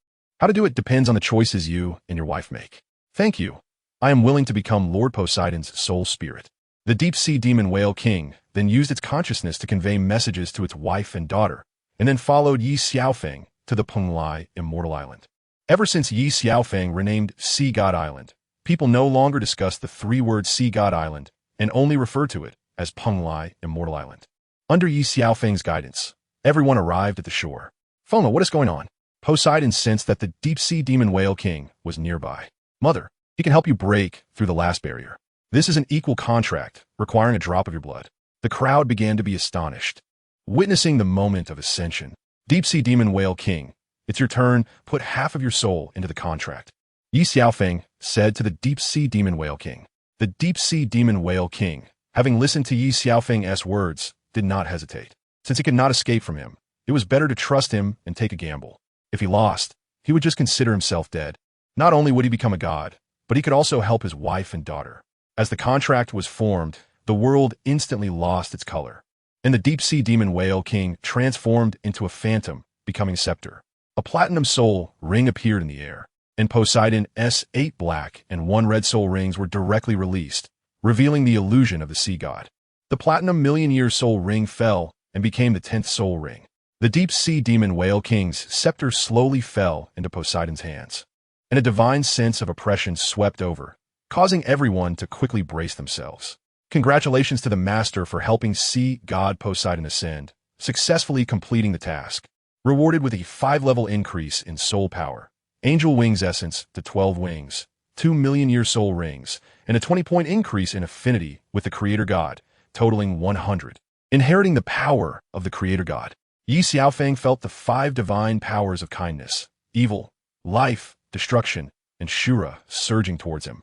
How to do it depends on the choices you and your wife make. Thank you. I am willing to become Lord Poseidon's soul spirit. The deep-sea demon whale king then used its consciousness to convey messages to its wife and daughter, and then followed Ye Xiaofeng to the Penglai Immortal Island. Ever since Ye Xiaofeng renamed Sea God Island, people no longer discuss the three-word Sea God Island and only refer to it as Penglai Immortal Island. Under Ye Xiaofeng's guidance, everyone arrived at the shore. Foma, what is going on? Poseidon sensed that the deep-sea demon whale king was nearby. Mother, he can help you break through the last barrier. This is an equal contract, requiring a drop of your blood. The crowd began to be astonished, witnessing the moment of ascension. Deep-sea demon whale king, it's your turn, put half of your soul into the contract. Ye Xiaofeng said to the deep-sea demon whale king. The deep-sea demon whale king, having listened to Ye Xiaofeng's words, did not hesitate. Since he could not escape from him, it was better to trust him and take a gamble. If he lost, he would just consider himself dead. Not only would he become a god, but he could also help his wife and daughter. As the contract was formed, the world instantly lost its color, and the deep-sea demon whale king transformed into a phantom, becoming scepter. A platinum soul ring appeared in the air, and Poseidon's 8 black and 1 red soul rings were directly released, revealing the illusion of the sea god. The platinum million-year soul ring fell and became the 10th soul ring. The deep-sea demon whale king's scepter slowly fell into Poseidon's hands, and a divine sense of oppression swept over, causing everyone to quickly brace themselves. Congratulations to the master for helping sea god Poseidon ascend, successfully completing the task. Rewarded with a 5-level increase in soul power, angel wings essence to 12 wings, 2 million-year soul rings, and a 20-point increase in affinity with the creator god, totaling 100. Inheriting the power of the creator god, Ye Xiaofeng felt the 5 divine powers of kindness, evil, life, destruction, and Shura surging towards him,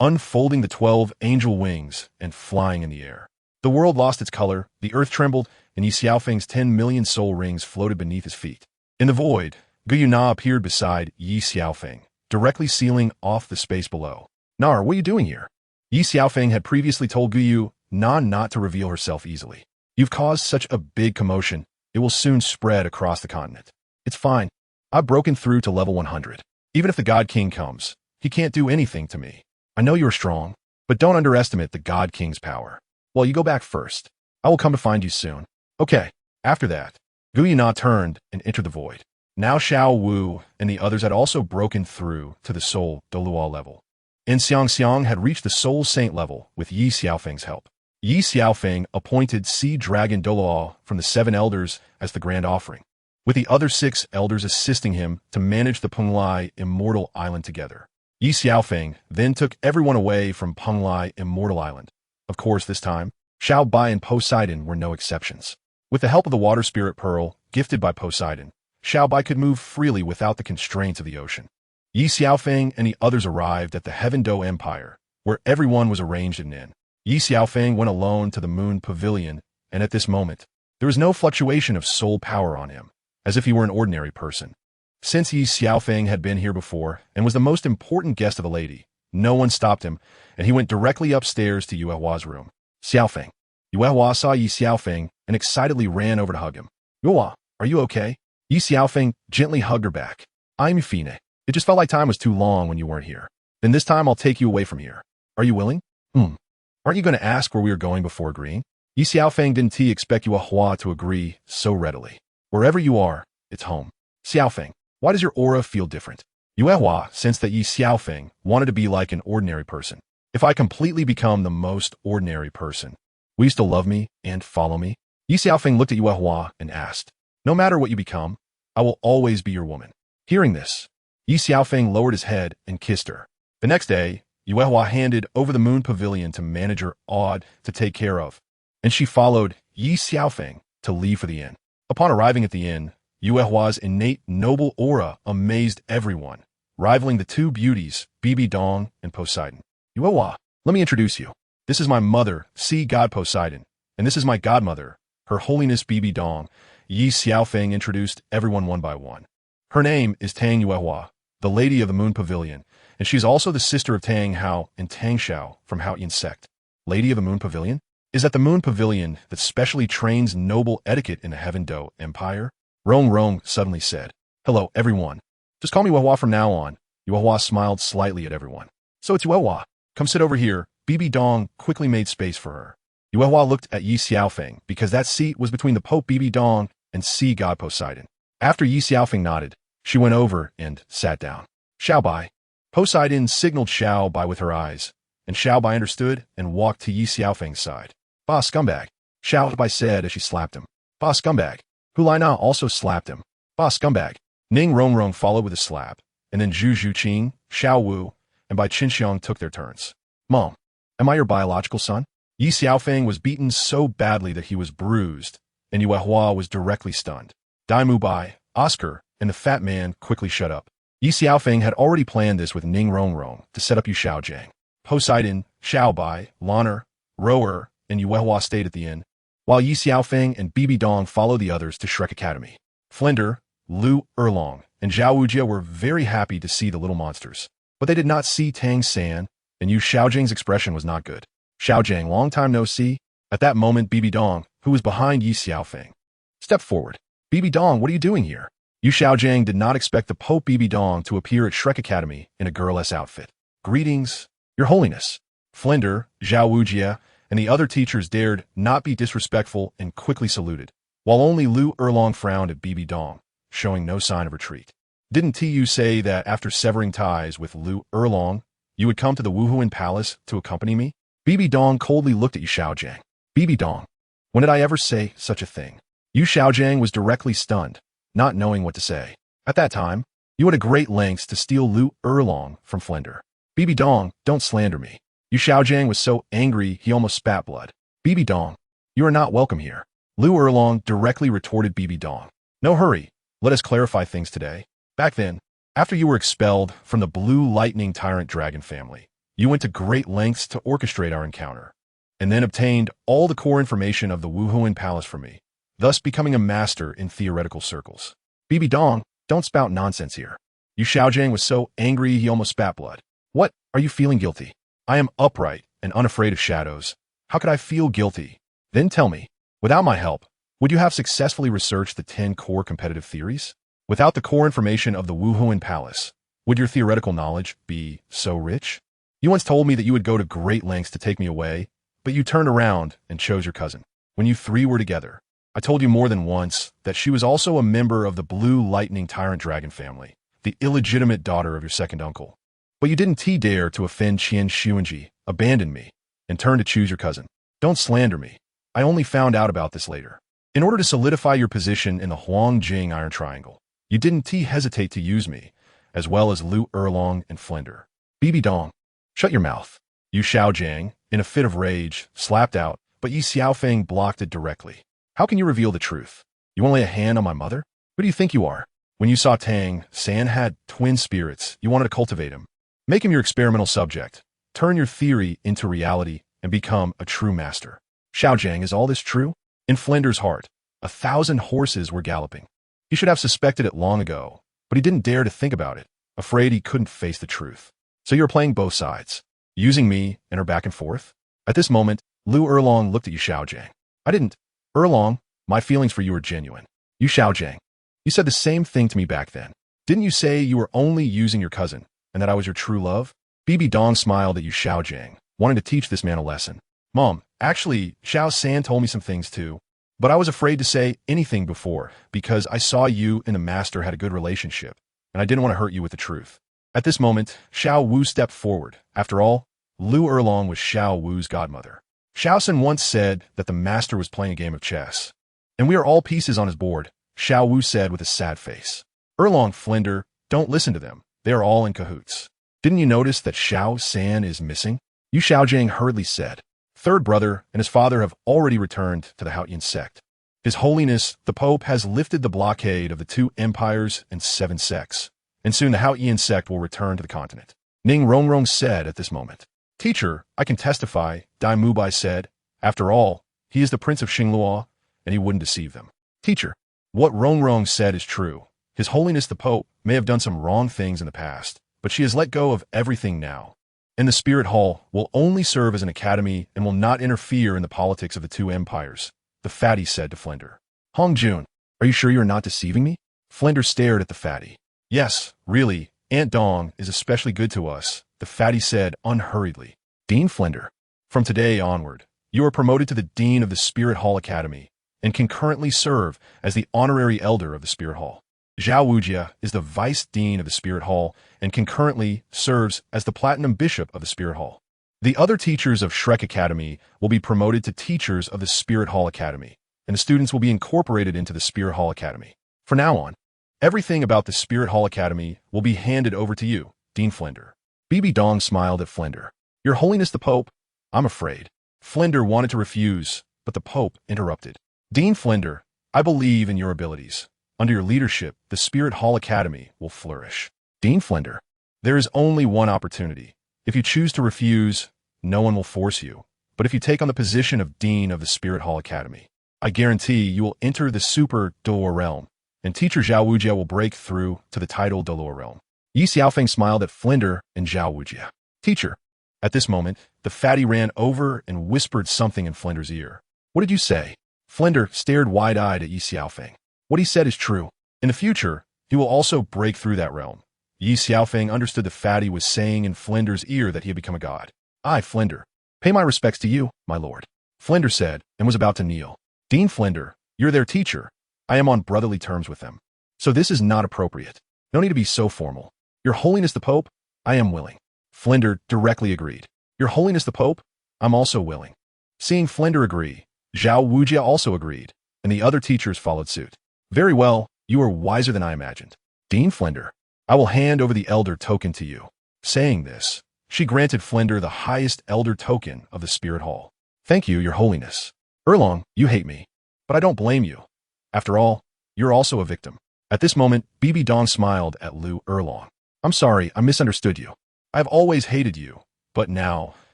unfolding the 12 angel wings and flying in the air. The world lost its color, the earth trembled, and Ye Xiaofeng's 10 million soul rings floated beneath his feet. In the void, Guyu appeared beside Ye Xiaofeng, directly sealing off the space below. Nar, what are you doing here? Ye Xiaofeng had previously told Guyu not to reveal herself easily. You've caused such a big commotion, it will soon spread across the continent. It's fine. I've broken through to level 100. Even if the God King comes, he can't do anything to me. I know you're strong, but don't underestimate the God King's power. Well, you go back first. I will come to find you soon. Okay. After that, Guyu turned and entered the void. Now Xiao Wu and the others had also broken through to the soul Douluo level. And Xiang had reached the soul saint level with Ye Xiaofeng's help. Ye Xiaofeng appointed Sea Dragon Douluo from the 7 elders as the grand offering, with the other 6 elders assisting him to manage the Penglai Immortal Island together. Ye Xiaofeng then took everyone away from Penglai Immortal Island. Of course, this time, Xiao Bai and Poseidon were no exceptions. With the help of the water spirit pearl, gifted by Poseidon, Xiao Bai could move freely without the constraints of the ocean. Ye Xiaofeng and the others arrived at the Heaven Do Empire, where everyone was arranged in an inn. Ye Xiaofeng went alone to the moon pavilion, and at this moment, there was no fluctuation of soul power on him, as if he were an ordinary person. Since Ye Xiaofeng had been here before and was the most important guest of the lady, no one stopped him, and he went directly upstairs to Yuehua's room. Xiaofeng. Yuehua saw Ye Xiaofeng and excitedly ran over to hug him. Yuehua, are you okay? Ye Xiaofeng gently hugged her back. I'm Fine. It just felt like time was too long when you weren't here. Then this time I'll take you away from here. Are you willing? Aren't you going to ask where we are going before agreeing? Ye Xiaofeng didn't expect Yuehua to agree so readily. Wherever you are, it's home. Xiaofeng, why does your aura feel different? Yuehua sensed that Ye Xiaofeng wanted to be like an ordinary person. If I completely become the most ordinary person, will you still love me and follow me? Ye Xiaofeng looked at Yuehua and asked, no matter what you become, I will always be your woman. Hearing this, Ye Xiaofeng lowered his head and kissed her. The next day, Yuehua handed over the moon pavilion to manager Odd to take care of, and she followed Ye Xiaofeng to leave for the inn. Upon arriving at the inn, Yuehua's innate noble aura amazed everyone, rivaling the 2 beauties, Bibidong and Poseidon. Yuehua, let me introduce you. This is my mother, sea god Poseidon, and this is my godmother, Her Holiness Bibidong. Ye Xiaofeng introduced everyone one by one. Her name is Tang Yuehua, the Lady of the Moon Pavilion, and she's also the sister of Tang Hao and Tang Xiao from Hao Yin sect. Lady of the Moon Pavilion? Is that the Moon Pavilion that specially trains noble etiquette in the Heaven Do Empire? Rong suddenly said. Hello, everyone. Just call me Yuehua from now on. Yuehua smiled slightly at everyone. So it's Yuehua. Come sit over here. Bibidong quickly made space for her. Yuehua looked at Ye Xiaofeng because that seat was between the Pope Bibidong and sea god Poseidon. After Ye Xiaofeng nodded, she went over and sat down. Xiao Bai. Poseidon signaled Xiao Bai with her eyes, and Xiao Bai understood and walked to Ye Xiaofeng's side. Ba scumbag, Xiao Bai said as she slapped him. Ba scumbag. Hulai Na also slapped him. Ba scumbag. Ning Rong followed with a slap, and then Zhu Qing, Xiao Wu, and Bai Qinxiang took their turns. Mom, Am I your biological son? Ye Xiaofeng was beaten so badly that he was bruised, and Yue was directly stunned. Dai Mubai, Oscar, and the fat man quickly shut up. Ye Xiaofeng had already planned this with Ning Rongrong to set up Yu Xiaojiang. Poseidon, Xiaobai, Lanner, Rower, and Yue stayed at the inn, while Ye Xiaofeng and Bibidong followed the others to Shrek Academy. Flender, Lu Erlong, and Zhao Wujia were very happy to see the little monsters, but they did not see Tang San, and Yu Xiaojiang's expression was not good. Xiaojiang, long time no see. At that moment, Bibidong, who was behind Ye Xiaofeng, stepped forward. Bibidong, what are you doing here? Yu Xiaojiang did not expect the Pope Bibidong to appear at Shrek Academy in a girl-less outfit. Greetings, Your Holiness. Flender, Zhao Wujia, and the other teachers dared not be disrespectful and quickly saluted, while only Lu Erlong frowned at Bibidong, showing no sign of retreat. Didn't Tu say that after severing ties with Lu Erlong, you would come to the Wuhuan Palace to accompany me? Bibidong coldly looked at Yu Xiaojiang. Bibidong, when did I ever say such a thing? Yu Xiaojiang was directly stunned, not knowing what to say. At that time, you went to great lengths to steal Lu Erlong from Flender. Bibidong, don't slander me. Yu Xiaojiang was so angry he almost spat blood. Bibidong, you are not welcome here. Lu Erlong directly retorted Bibidong. No hurry, let us clarify things today. Back then, after you were expelled from the Blue Lightning Tyrant Dragon family, you went to great lengths to orchestrate our encounter, and then obtained all the core information of the Wuhuan Palace from me, thus becoming a master in theoretical circles. Bibidong, don't spout nonsense here. Yu Xiaojiang was so angry he almost spat blood. What, are you feeling guilty? I am upright and unafraid of shadows. How could I feel guilty? Then tell me, without my help, would you have successfully researched the 10 core competitive theories? Without the core information of the Wuhuan Palace, would your theoretical knowledge be so rich? You once told me that you would go to great lengths to take me away, but you turned around and chose your cousin. When you three were together, I told you more than once that she was also a member of the Blue Lightning Tyrant Dragon family, the illegitimate daughter of your second uncle. But you didn't dare to offend Qian Xuanji, abandon me, and turn to choose your cousin. Don't slander me. I only found out about this later. In order to solidify your position in the Huangjing Iron Triangle, you didn't hesitate to use me, as well as Lu Erlong and Flender. Bibidong, shut your mouth. Yu Xiaojiang, in a fit of rage, slapped out, but Ye Xiaofeng blocked it directly. How can you reveal the truth? You want to lay a hand on my mother? Who do you think you are? When you saw Tang San had twin spirits, you wanted to cultivate him. Make him your experimental subject. Turn your theory into reality and become a true master. Xiaojiang, is all this true? In Flender's heart, 1,000 horses were galloping. He should have suspected it long ago, but he didn't dare to think about it, afraid he couldn't face the truth. So you're playing both sides, using me and her back and forth? At this moment, Lu Erlong looked at Yu Xiaojiang. I didn't. Erlong, my feelings for you are genuine. Yu Xiaojiang, you said the same thing to me back then. Didn't you say you were only using your cousin, and that I was your true love? Bibidong smiled at Yu Xiaojiang, wanting to teach this man a lesson. Mom, actually, Xiao San told me some things too, but I was afraid to say anything before because I saw you and the master had a good relationship, and I didn't want to hurt you with the truth. At this moment, Xiao Wu stepped forward. After all, Lu Erlong was Xiao Wu's godmother. Xiao San once said that the master was playing a game of chess, and we are all pieces on his board, Xiao Wu said with a sad face. Erlong, Flender, don't listen to them. They are all in cahoots. Didn't you notice that Xiao San is missing? Yu Xiaojiang hurriedly said. Third brother and his father have already returned to the Haotian sect. His Holiness, the Pope, has lifted the blockade of the 2 empires and 7 sects, and soon the Haotian sect will return to the continent. Ning Rongrong said at this moment. Teacher, I can testify, Dai Mubai said. After all, he is the Prince of Xingluo, and he wouldn't deceive them. Teacher, what Rongrong said is true. His Holiness the Pope may have done some wrong things in the past, but she has let go of everything now. And the Spirit Hall will only serve as an academy and will not interfere in the politics of the 2 empires, the fatty said to Flender. Hongjun, are you sure you are not deceiving me? Flender stared at the fatty. Yes, really, Aunt Dong is especially good to us, the fatty said unhurriedly. Dean Flender, from today onward, you are promoted to the Dean of the Spirit Hall Academy and can currently serve as the honorary elder of the Spirit Hall. Zhao Wujia is the Vice Dean of the Spirit Hall and concurrently serves as the Platinum Bishop of the Spirit Hall. The other teachers of Shrek Academy will be promoted to teachers of the Spirit Hall Academy, and the students will be incorporated into the Spirit Hall Academy. From now on, everything about the Spirit Hall Academy will be handed over to you, Dean Flender. Bibidong smiled at Flender. Your Holiness the Pope, I'm afraid. Flinder wanted to refuse, but the Pope interrupted. Dean Flinder, I believe in your abilities. Under your leadership, the Spirit Hall Academy will flourish. Dean Flinder, there is only one opportunity. If you choose to refuse, no one will force you. But if you take on the position of Dean of the Spirit Hall Academy, I guarantee you will enter the Super Douluo realm, and teacher Zhao Wujia will break through to the title Douluo realm. Ye Xiaofeng smiled at Flinder and Zhao Wujia. Teacher. At this moment, the fatty ran over and whispered something in Flinder's ear. What did you say? Flinder stared wide-eyed at Ye Xiaofeng. What he said is true. In the future, he will also break through that realm. Ye Xiaofeng understood the fatty was saying in Flinder's ear that he had become a god. I, Flinder, pay my respects to you, my lord. Flinder said, and was about to kneel. Dean Flinder, you're their teacher. I am on brotherly terms with them. So this is not appropriate. No need to be so formal. Your Holiness the Pope, I am willing. Flinder directly agreed. Your Holiness the Pope, I'm also willing. Seeing Flinder agree, Zhao Wujia also agreed, and the other teachers followed suit. Very well, you are wiser than I imagined. Dean Flinder, I will hand over the Elder Token to you. Saying this, she granted Flinder the highest Elder Token of the Spirit Hall. Thank you, Your Holiness. Erlong, you hate me, but I don't blame you. After all, you're also a victim. At this moment, Bibidong smiled at Lu Erlong. I'm sorry, I misunderstood you. I have always hated you, but now,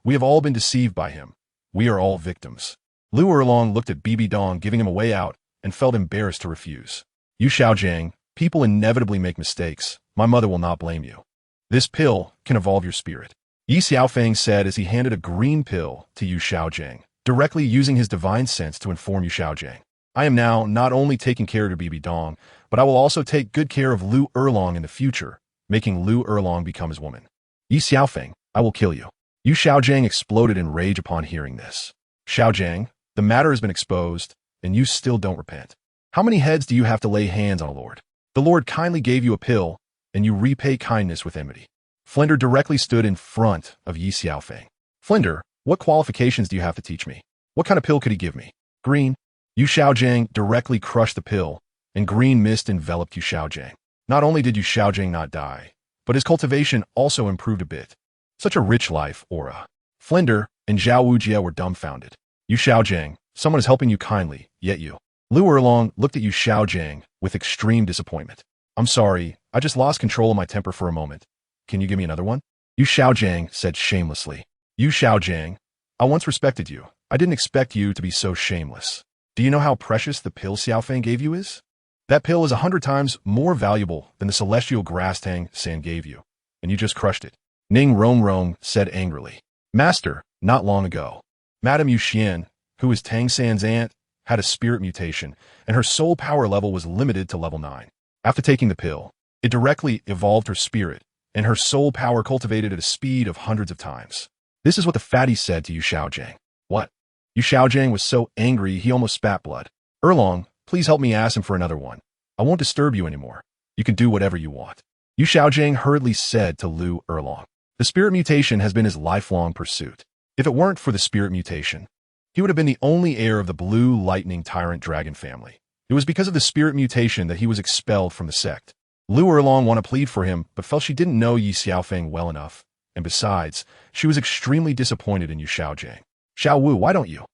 we have all been deceived by him. We are all victims. Lu Erlong looked at Bibidong giving him a way out and felt embarrassed to refuse. You Xiaojiang, people inevitably make mistakes. My mother will not blame you. This pill can evolve your spirit. Ye Xiaofeng said as he handed a green pill to Yu Xiaojiang, directly using his divine sense to inform Yu Xiaojiang. I am now not only taking care of Bibidong, but I will also take good care of Lu Erlong in the future, making Lu Erlong become his woman. Ye Xiaofeng, I will kill you. Yu Xiaojiang exploded in rage upon hearing this. Xiaojiang, the matter has been exposed, and you still don't repent. How many heads do you have to lay hands on a lord? The Lord kindly gave you a pill, and you repay kindness with enmity. Flinder directly stood in front of Ye Xiaofeng. Flinder, what qualifications do you have to teach me? What kind of pill could he give me? Green. Yu Xiaojiang directly crushed the pill, and green mist enveloped Yu Xiaojiang. Not only did Yu Xiaojiang not die, but his cultivation also improved a bit. Such a rich life aura. Flinder and Zhao Wujia were dumbfounded. Yu Xiaojiang, someone is helping you kindly, yet you. Lu Erlong looked at Yu Xiaojiang with extreme disappointment. I'm sorry, I just lost control of my temper for a moment. Can you give me another one? Yu Xiaojiang said shamelessly. Yu Xiaojiang, I once respected you. I didn't expect you to be so shameless. Do you know how precious the pill Xiaofeng gave you is? That pill is 100 times more valuable than the celestial grass Tang San gave you, and you just crushed it. Ning Rong said angrily. Master, not long ago, Madame Yu Xian, who is Tang San's aunt, had a spirit mutation, and her soul power level was limited to level 9. After taking the pill, it directly evolved her spirit, and her soul power cultivated at a speed of hundreds of times. This is what the fatty said to Yu Xiaojiang. What? Yu Xiaojiang was so angry he almost spat blood. Erlong, please help me ask him for another one. I won't disturb you anymore. You can do whatever you want. Yu Xiaojiang hurriedly said to Lu Erlong. The spirit mutation has been his lifelong pursuit. If it weren't for the spirit mutation, he would have been the only heir of the Blue Lightning Tyrant Dragon family. It was because of the spirit mutation that he was expelled from the sect. Lu Erlong wanted to plead for him, but felt she didn't know Ye Xiaofeng well enough. And besides, she was extremely disappointed in Yu Xiaojiang. Xiao Wu, why don't you?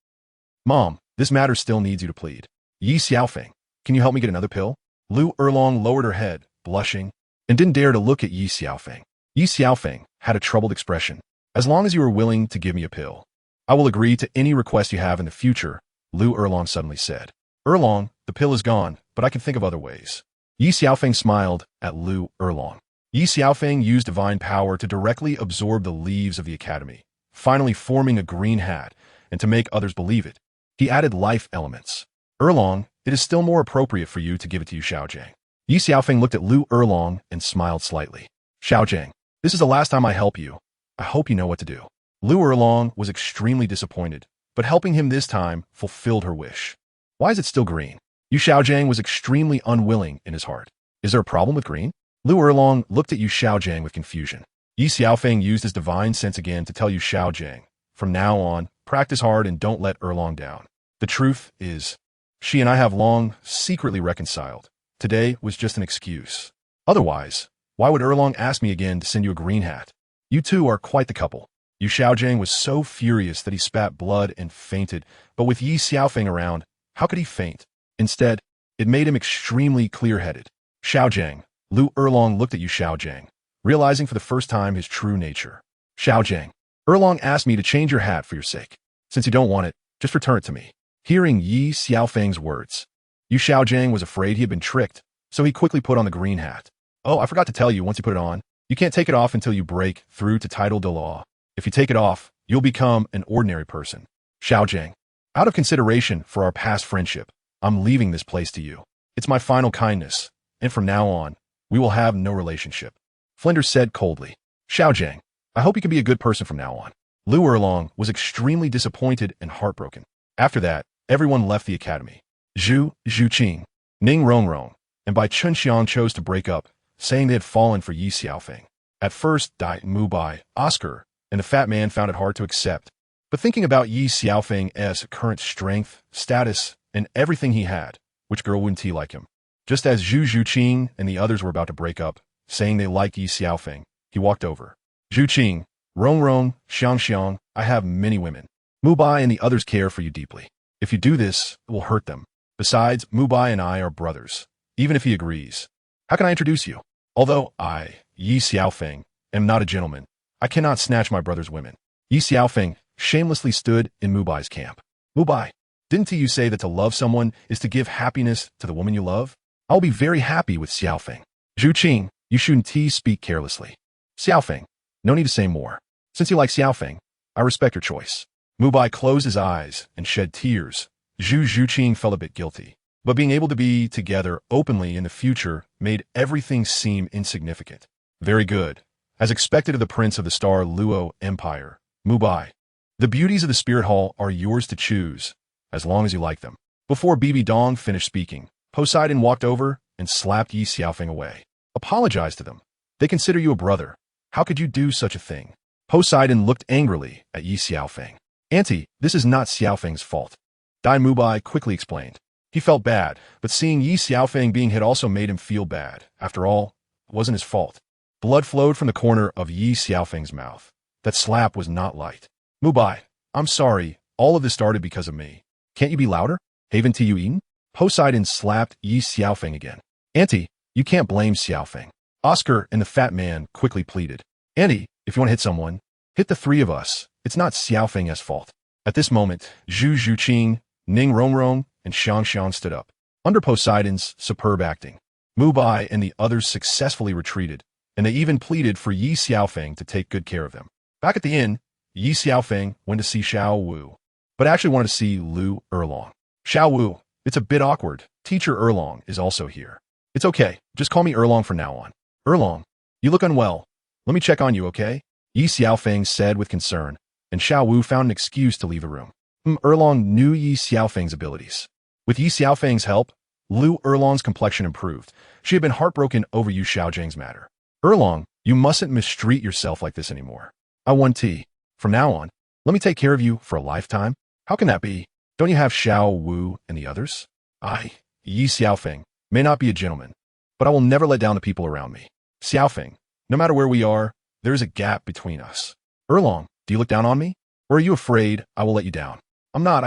Mom, this matter still needs you to plead. Ye Xiaofeng, can you help me get another pill? Lu Erlong lowered her head, blushing, and didn't dare to look at Ye Xiaofeng. Ye Xiaofeng had a troubled expression. As long as you are willing to give me a pill, I will agree to any request you have in the future, Lu Erlong suddenly said. Erlong, the pill is gone, but I can think of other ways. Ye Xiaofeng smiled at Lu Erlong. Ye Xiaofeng used divine power to directly absorb the leaves of the academy, finally forming a green hat, and to make others believe it, he added life elements. Erlong, it is still more appropriate for you to give it to Yu Xiaojiang. Ye Xiaofeng looked at Lu Erlong and smiled slightly. Xiaojiang, this is the last time I help you. I hope you know what to do. Lu Erlong was extremely disappointed, but helping him this time fulfilled her wish. Why is it still green? Yu Xiaojiang was extremely unwilling in his heart. Is there a problem with green? Lu Erlong looked at Yu Xiaojiang with confusion. Ye Xiaofeng used his divine sense again to tell Yu Xiaojiang, from now on, practice hard and don't let Erlong down. The truth is, she and I have long secretly reconciled. Today was just an excuse. Otherwise, why would Erlong ask me again to send you a green hat? You two are quite the couple. Yu Xiaojing was so furious that he spat blood and fainted, but with Ye Xiaofeng around, how could he faint? Instead, it made him extremely clear-headed. Xiaojing. Lu Erlong looked at Yu Xiaojing, realizing for the first time his true nature. Xiaojing. Erlong asked me to change your hat for your sake. Since you don't want it, just return it to me. Hearing Ye Xiaofeng's words, Yu Xiaojing was afraid he had been tricked, so he quickly put on the green hat. Oh, I forgot to tell you, once you put it on, you can't take it off until you break through to title de law. If you take it off, you'll become an ordinary person. Xiaojing. Out of consideration for our past friendship, I'm leaving this place to you. It's my final kindness, and from now on, we will have no relationship. Flinders said coldly. Xiaojing. I hope you can be a good person from now on. Lu Erlong was extremely disappointed and heartbroken. After that, everyone left the academy. Zhu Qing, Ning Rongrong, and Bai Chunxiang chose to break up, saying they had fallen for Ye Xiaofeng. At first, Dai Mubai, Oscar, and the fat man found it hard to accept. But thinking about Ye Xiaofeng's current strength, status, and everything he had, which girl wouldn't he like him? Just as Zhu Qing and the others were about to break up, saying they liked Ye Xiaofeng, he walked over. Zhu Qing, Rong, Xiang, I have many women. Mubai and the others care for you deeply. If you do this, it will hurt them. Besides, Mubai and I are brothers, even if he agrees. How can I introduce you? Although I, Ye Xiaofeng, am not a gentleman, I cannot snatch my brother's women. Ye Xiaofeng shamelessly stood in Mubai's camp. Mubai, didn't you say that to love someone is to give happiness to the woman you love? I'll be very happy with Xiaofeng. Zhu Qing, you shouldn't speak carelessly. Xiaofeng, no need to say more. Since you like Xiaofeng, I respect your choice. Mubai closed his eyes and shed tears. Zhu Qing felt a bit guilty. But being able to be together openly in the future made everything seem insignificant. Very good. As expected of the prince of the Star Luo Empire, Mubai. The beauties of the Spirit Hall are yours to choose, as long as you like them. Before Bibidong finished speaking, Poseidon walked over and slapped Ye Xiaofeng away. Apologize to them. They consider you a brother. How could you do such a thing? Poseidon looked angrily at Ye Xiaofeng. Auntie, this is not Xiaofeng's fault. Dai Mubai quickly explained. He felt bad, but seeing Ye Xiaofeng being hit also made him feel bad. After all, it wasn't his fault. Blood flowed from the corner of Ye Xiaofeng's mouth. That slap was not light. Mubai, I'm sorry, all of this started because of me. Can't you be louder? Haven't you eaten? Poseidon slapped Ye Xiaofeng again. Auntie, you can't blame Xiaofeng. Oscar and the fat man quickly pleaded. Auntie, if you want to hit someone, hit the three of us. It's not Xiaofeng's fault. At this moment, Zhu Qing, Ning Rongrong, and Xiang stood up. Under Poseidon's superb acting, Mubai and the others successfully retreated, and they even pleaded for Ye Xiaofeng to take good care of them. Back at the inn, Ye Xiaofeng went to see Xiao Wu, but actually wanted to see Lu Erlong. Xiao Wu, it's a bit awkward. Teacher Erlong is also here. It's okay, just call me Erlong from now on. Erlong, you look unwell. Let me check on you, okay? Ye Xiaofeng said with concern, and Xiao Wu found an excuse to leave the room. Erlong knew Ye Xiaofeng's abilities. With Ye Xiaofeng's help, Lu Erlong's complexion improved. She had been heartbroken over Yu Xiaojing's matter. Erlong, you mustn't mistreat yourself like this anymore. I want tea. From now on, let me take care of you for a lifetime. How can that be? Don't you have Xiao Wu and the others? I, Ye Xiaofeng, may not be a gentleman, but I will never let down the people around me. Xiaofeng, no matter where we are, there is a gap between us. Erlong, do you look down on me? Or are you afraid I will let you down? I'm not,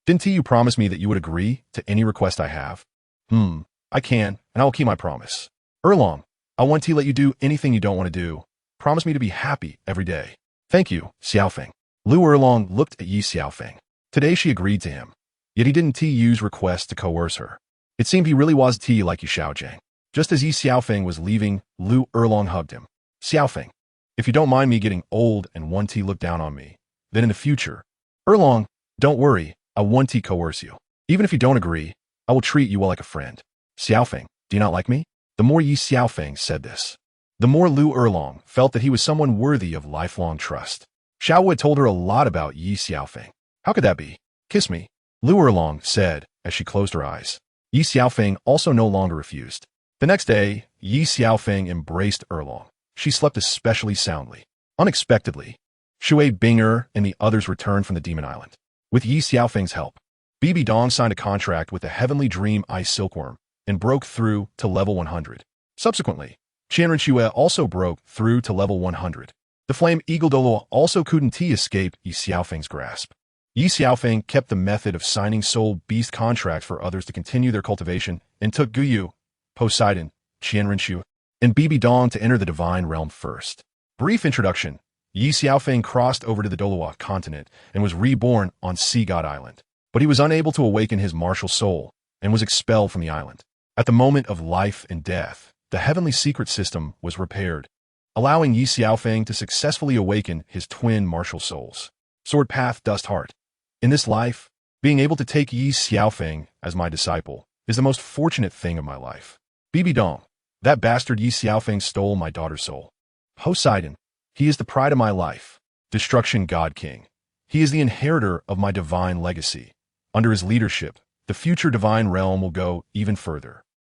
Didn't you promise me that you would agree to any request I have? I can, and I will keep my promise. Erlong, I want to let you do anything you don't want to do. Promise me to be happy every day. Thank you, Xiaofeng. Lu Erlong looked at Ye Xiaofeng. Today she agreed to him, yet he didn't use request to coerce her. It seemed he really was like Yu Xiaojing. Just as Ye Xiaofeng was leaving, Lu Erlong hugged him. Xiaofeng, if you don't mind me getting old and want to look down on me, then in the future, Erlong, don't worry, I want to coerce you. Even if you don't agree, I will treat you well like a friend. Xiaofeng, do you not like me? The more Ye Xiaofeng said this, the more Lu Erlong felt that he was someone worthy of lifelong trust. Xiao Wu had told her a lot about Ye Xiaofeng. How could that be? Kiss me, Lu Erlong said as she closed her eyes. Ye Xiaofeng also no longer refused. The next day, Ye Xiaofeng embraced Erlong. She slept especially soundly. Unexpectedly, Shui Binger and the others returned from the Demon Island. With Ye Xiaofeng's help, Bibidong signed a contract with the Heavenly Dream Ice Silkworm and broke through to level 100. Subsequently, Qianren Xue also broke through to level 100. The flame eagle Douluo also couldn't escape Ye Xiaofeng's grasp. Ye Xiaofeng kept the method of signing soul beast contracts for others to continue their cultivation and took Guyu, Poseidon, Qianrenshu, and Bibidong to enter the divine realm first. Brief introduction. Ye Xiaofeng crossed over to the Douluo Continent and was reborn on Sea God Island. But he was unable to awaken his martial soul and was expelled from the island. At the moment of life and death, the heavenly secret system was repaired, allowing Ye Xiaofeng to successfully awaken his twin martial souls. Sword Path Dust Heart. In this life, being able to take Ye Xiaofeng as my disciple is the most fortunate thing of my life. Bibidong. That bastard Ye Xiaofeng stole my daughter's soul. Poseidon. He is the pride of my life. Destruction God King. He is the inheritor of my divine legacy. Under his leadership, the future divine realm will go even further.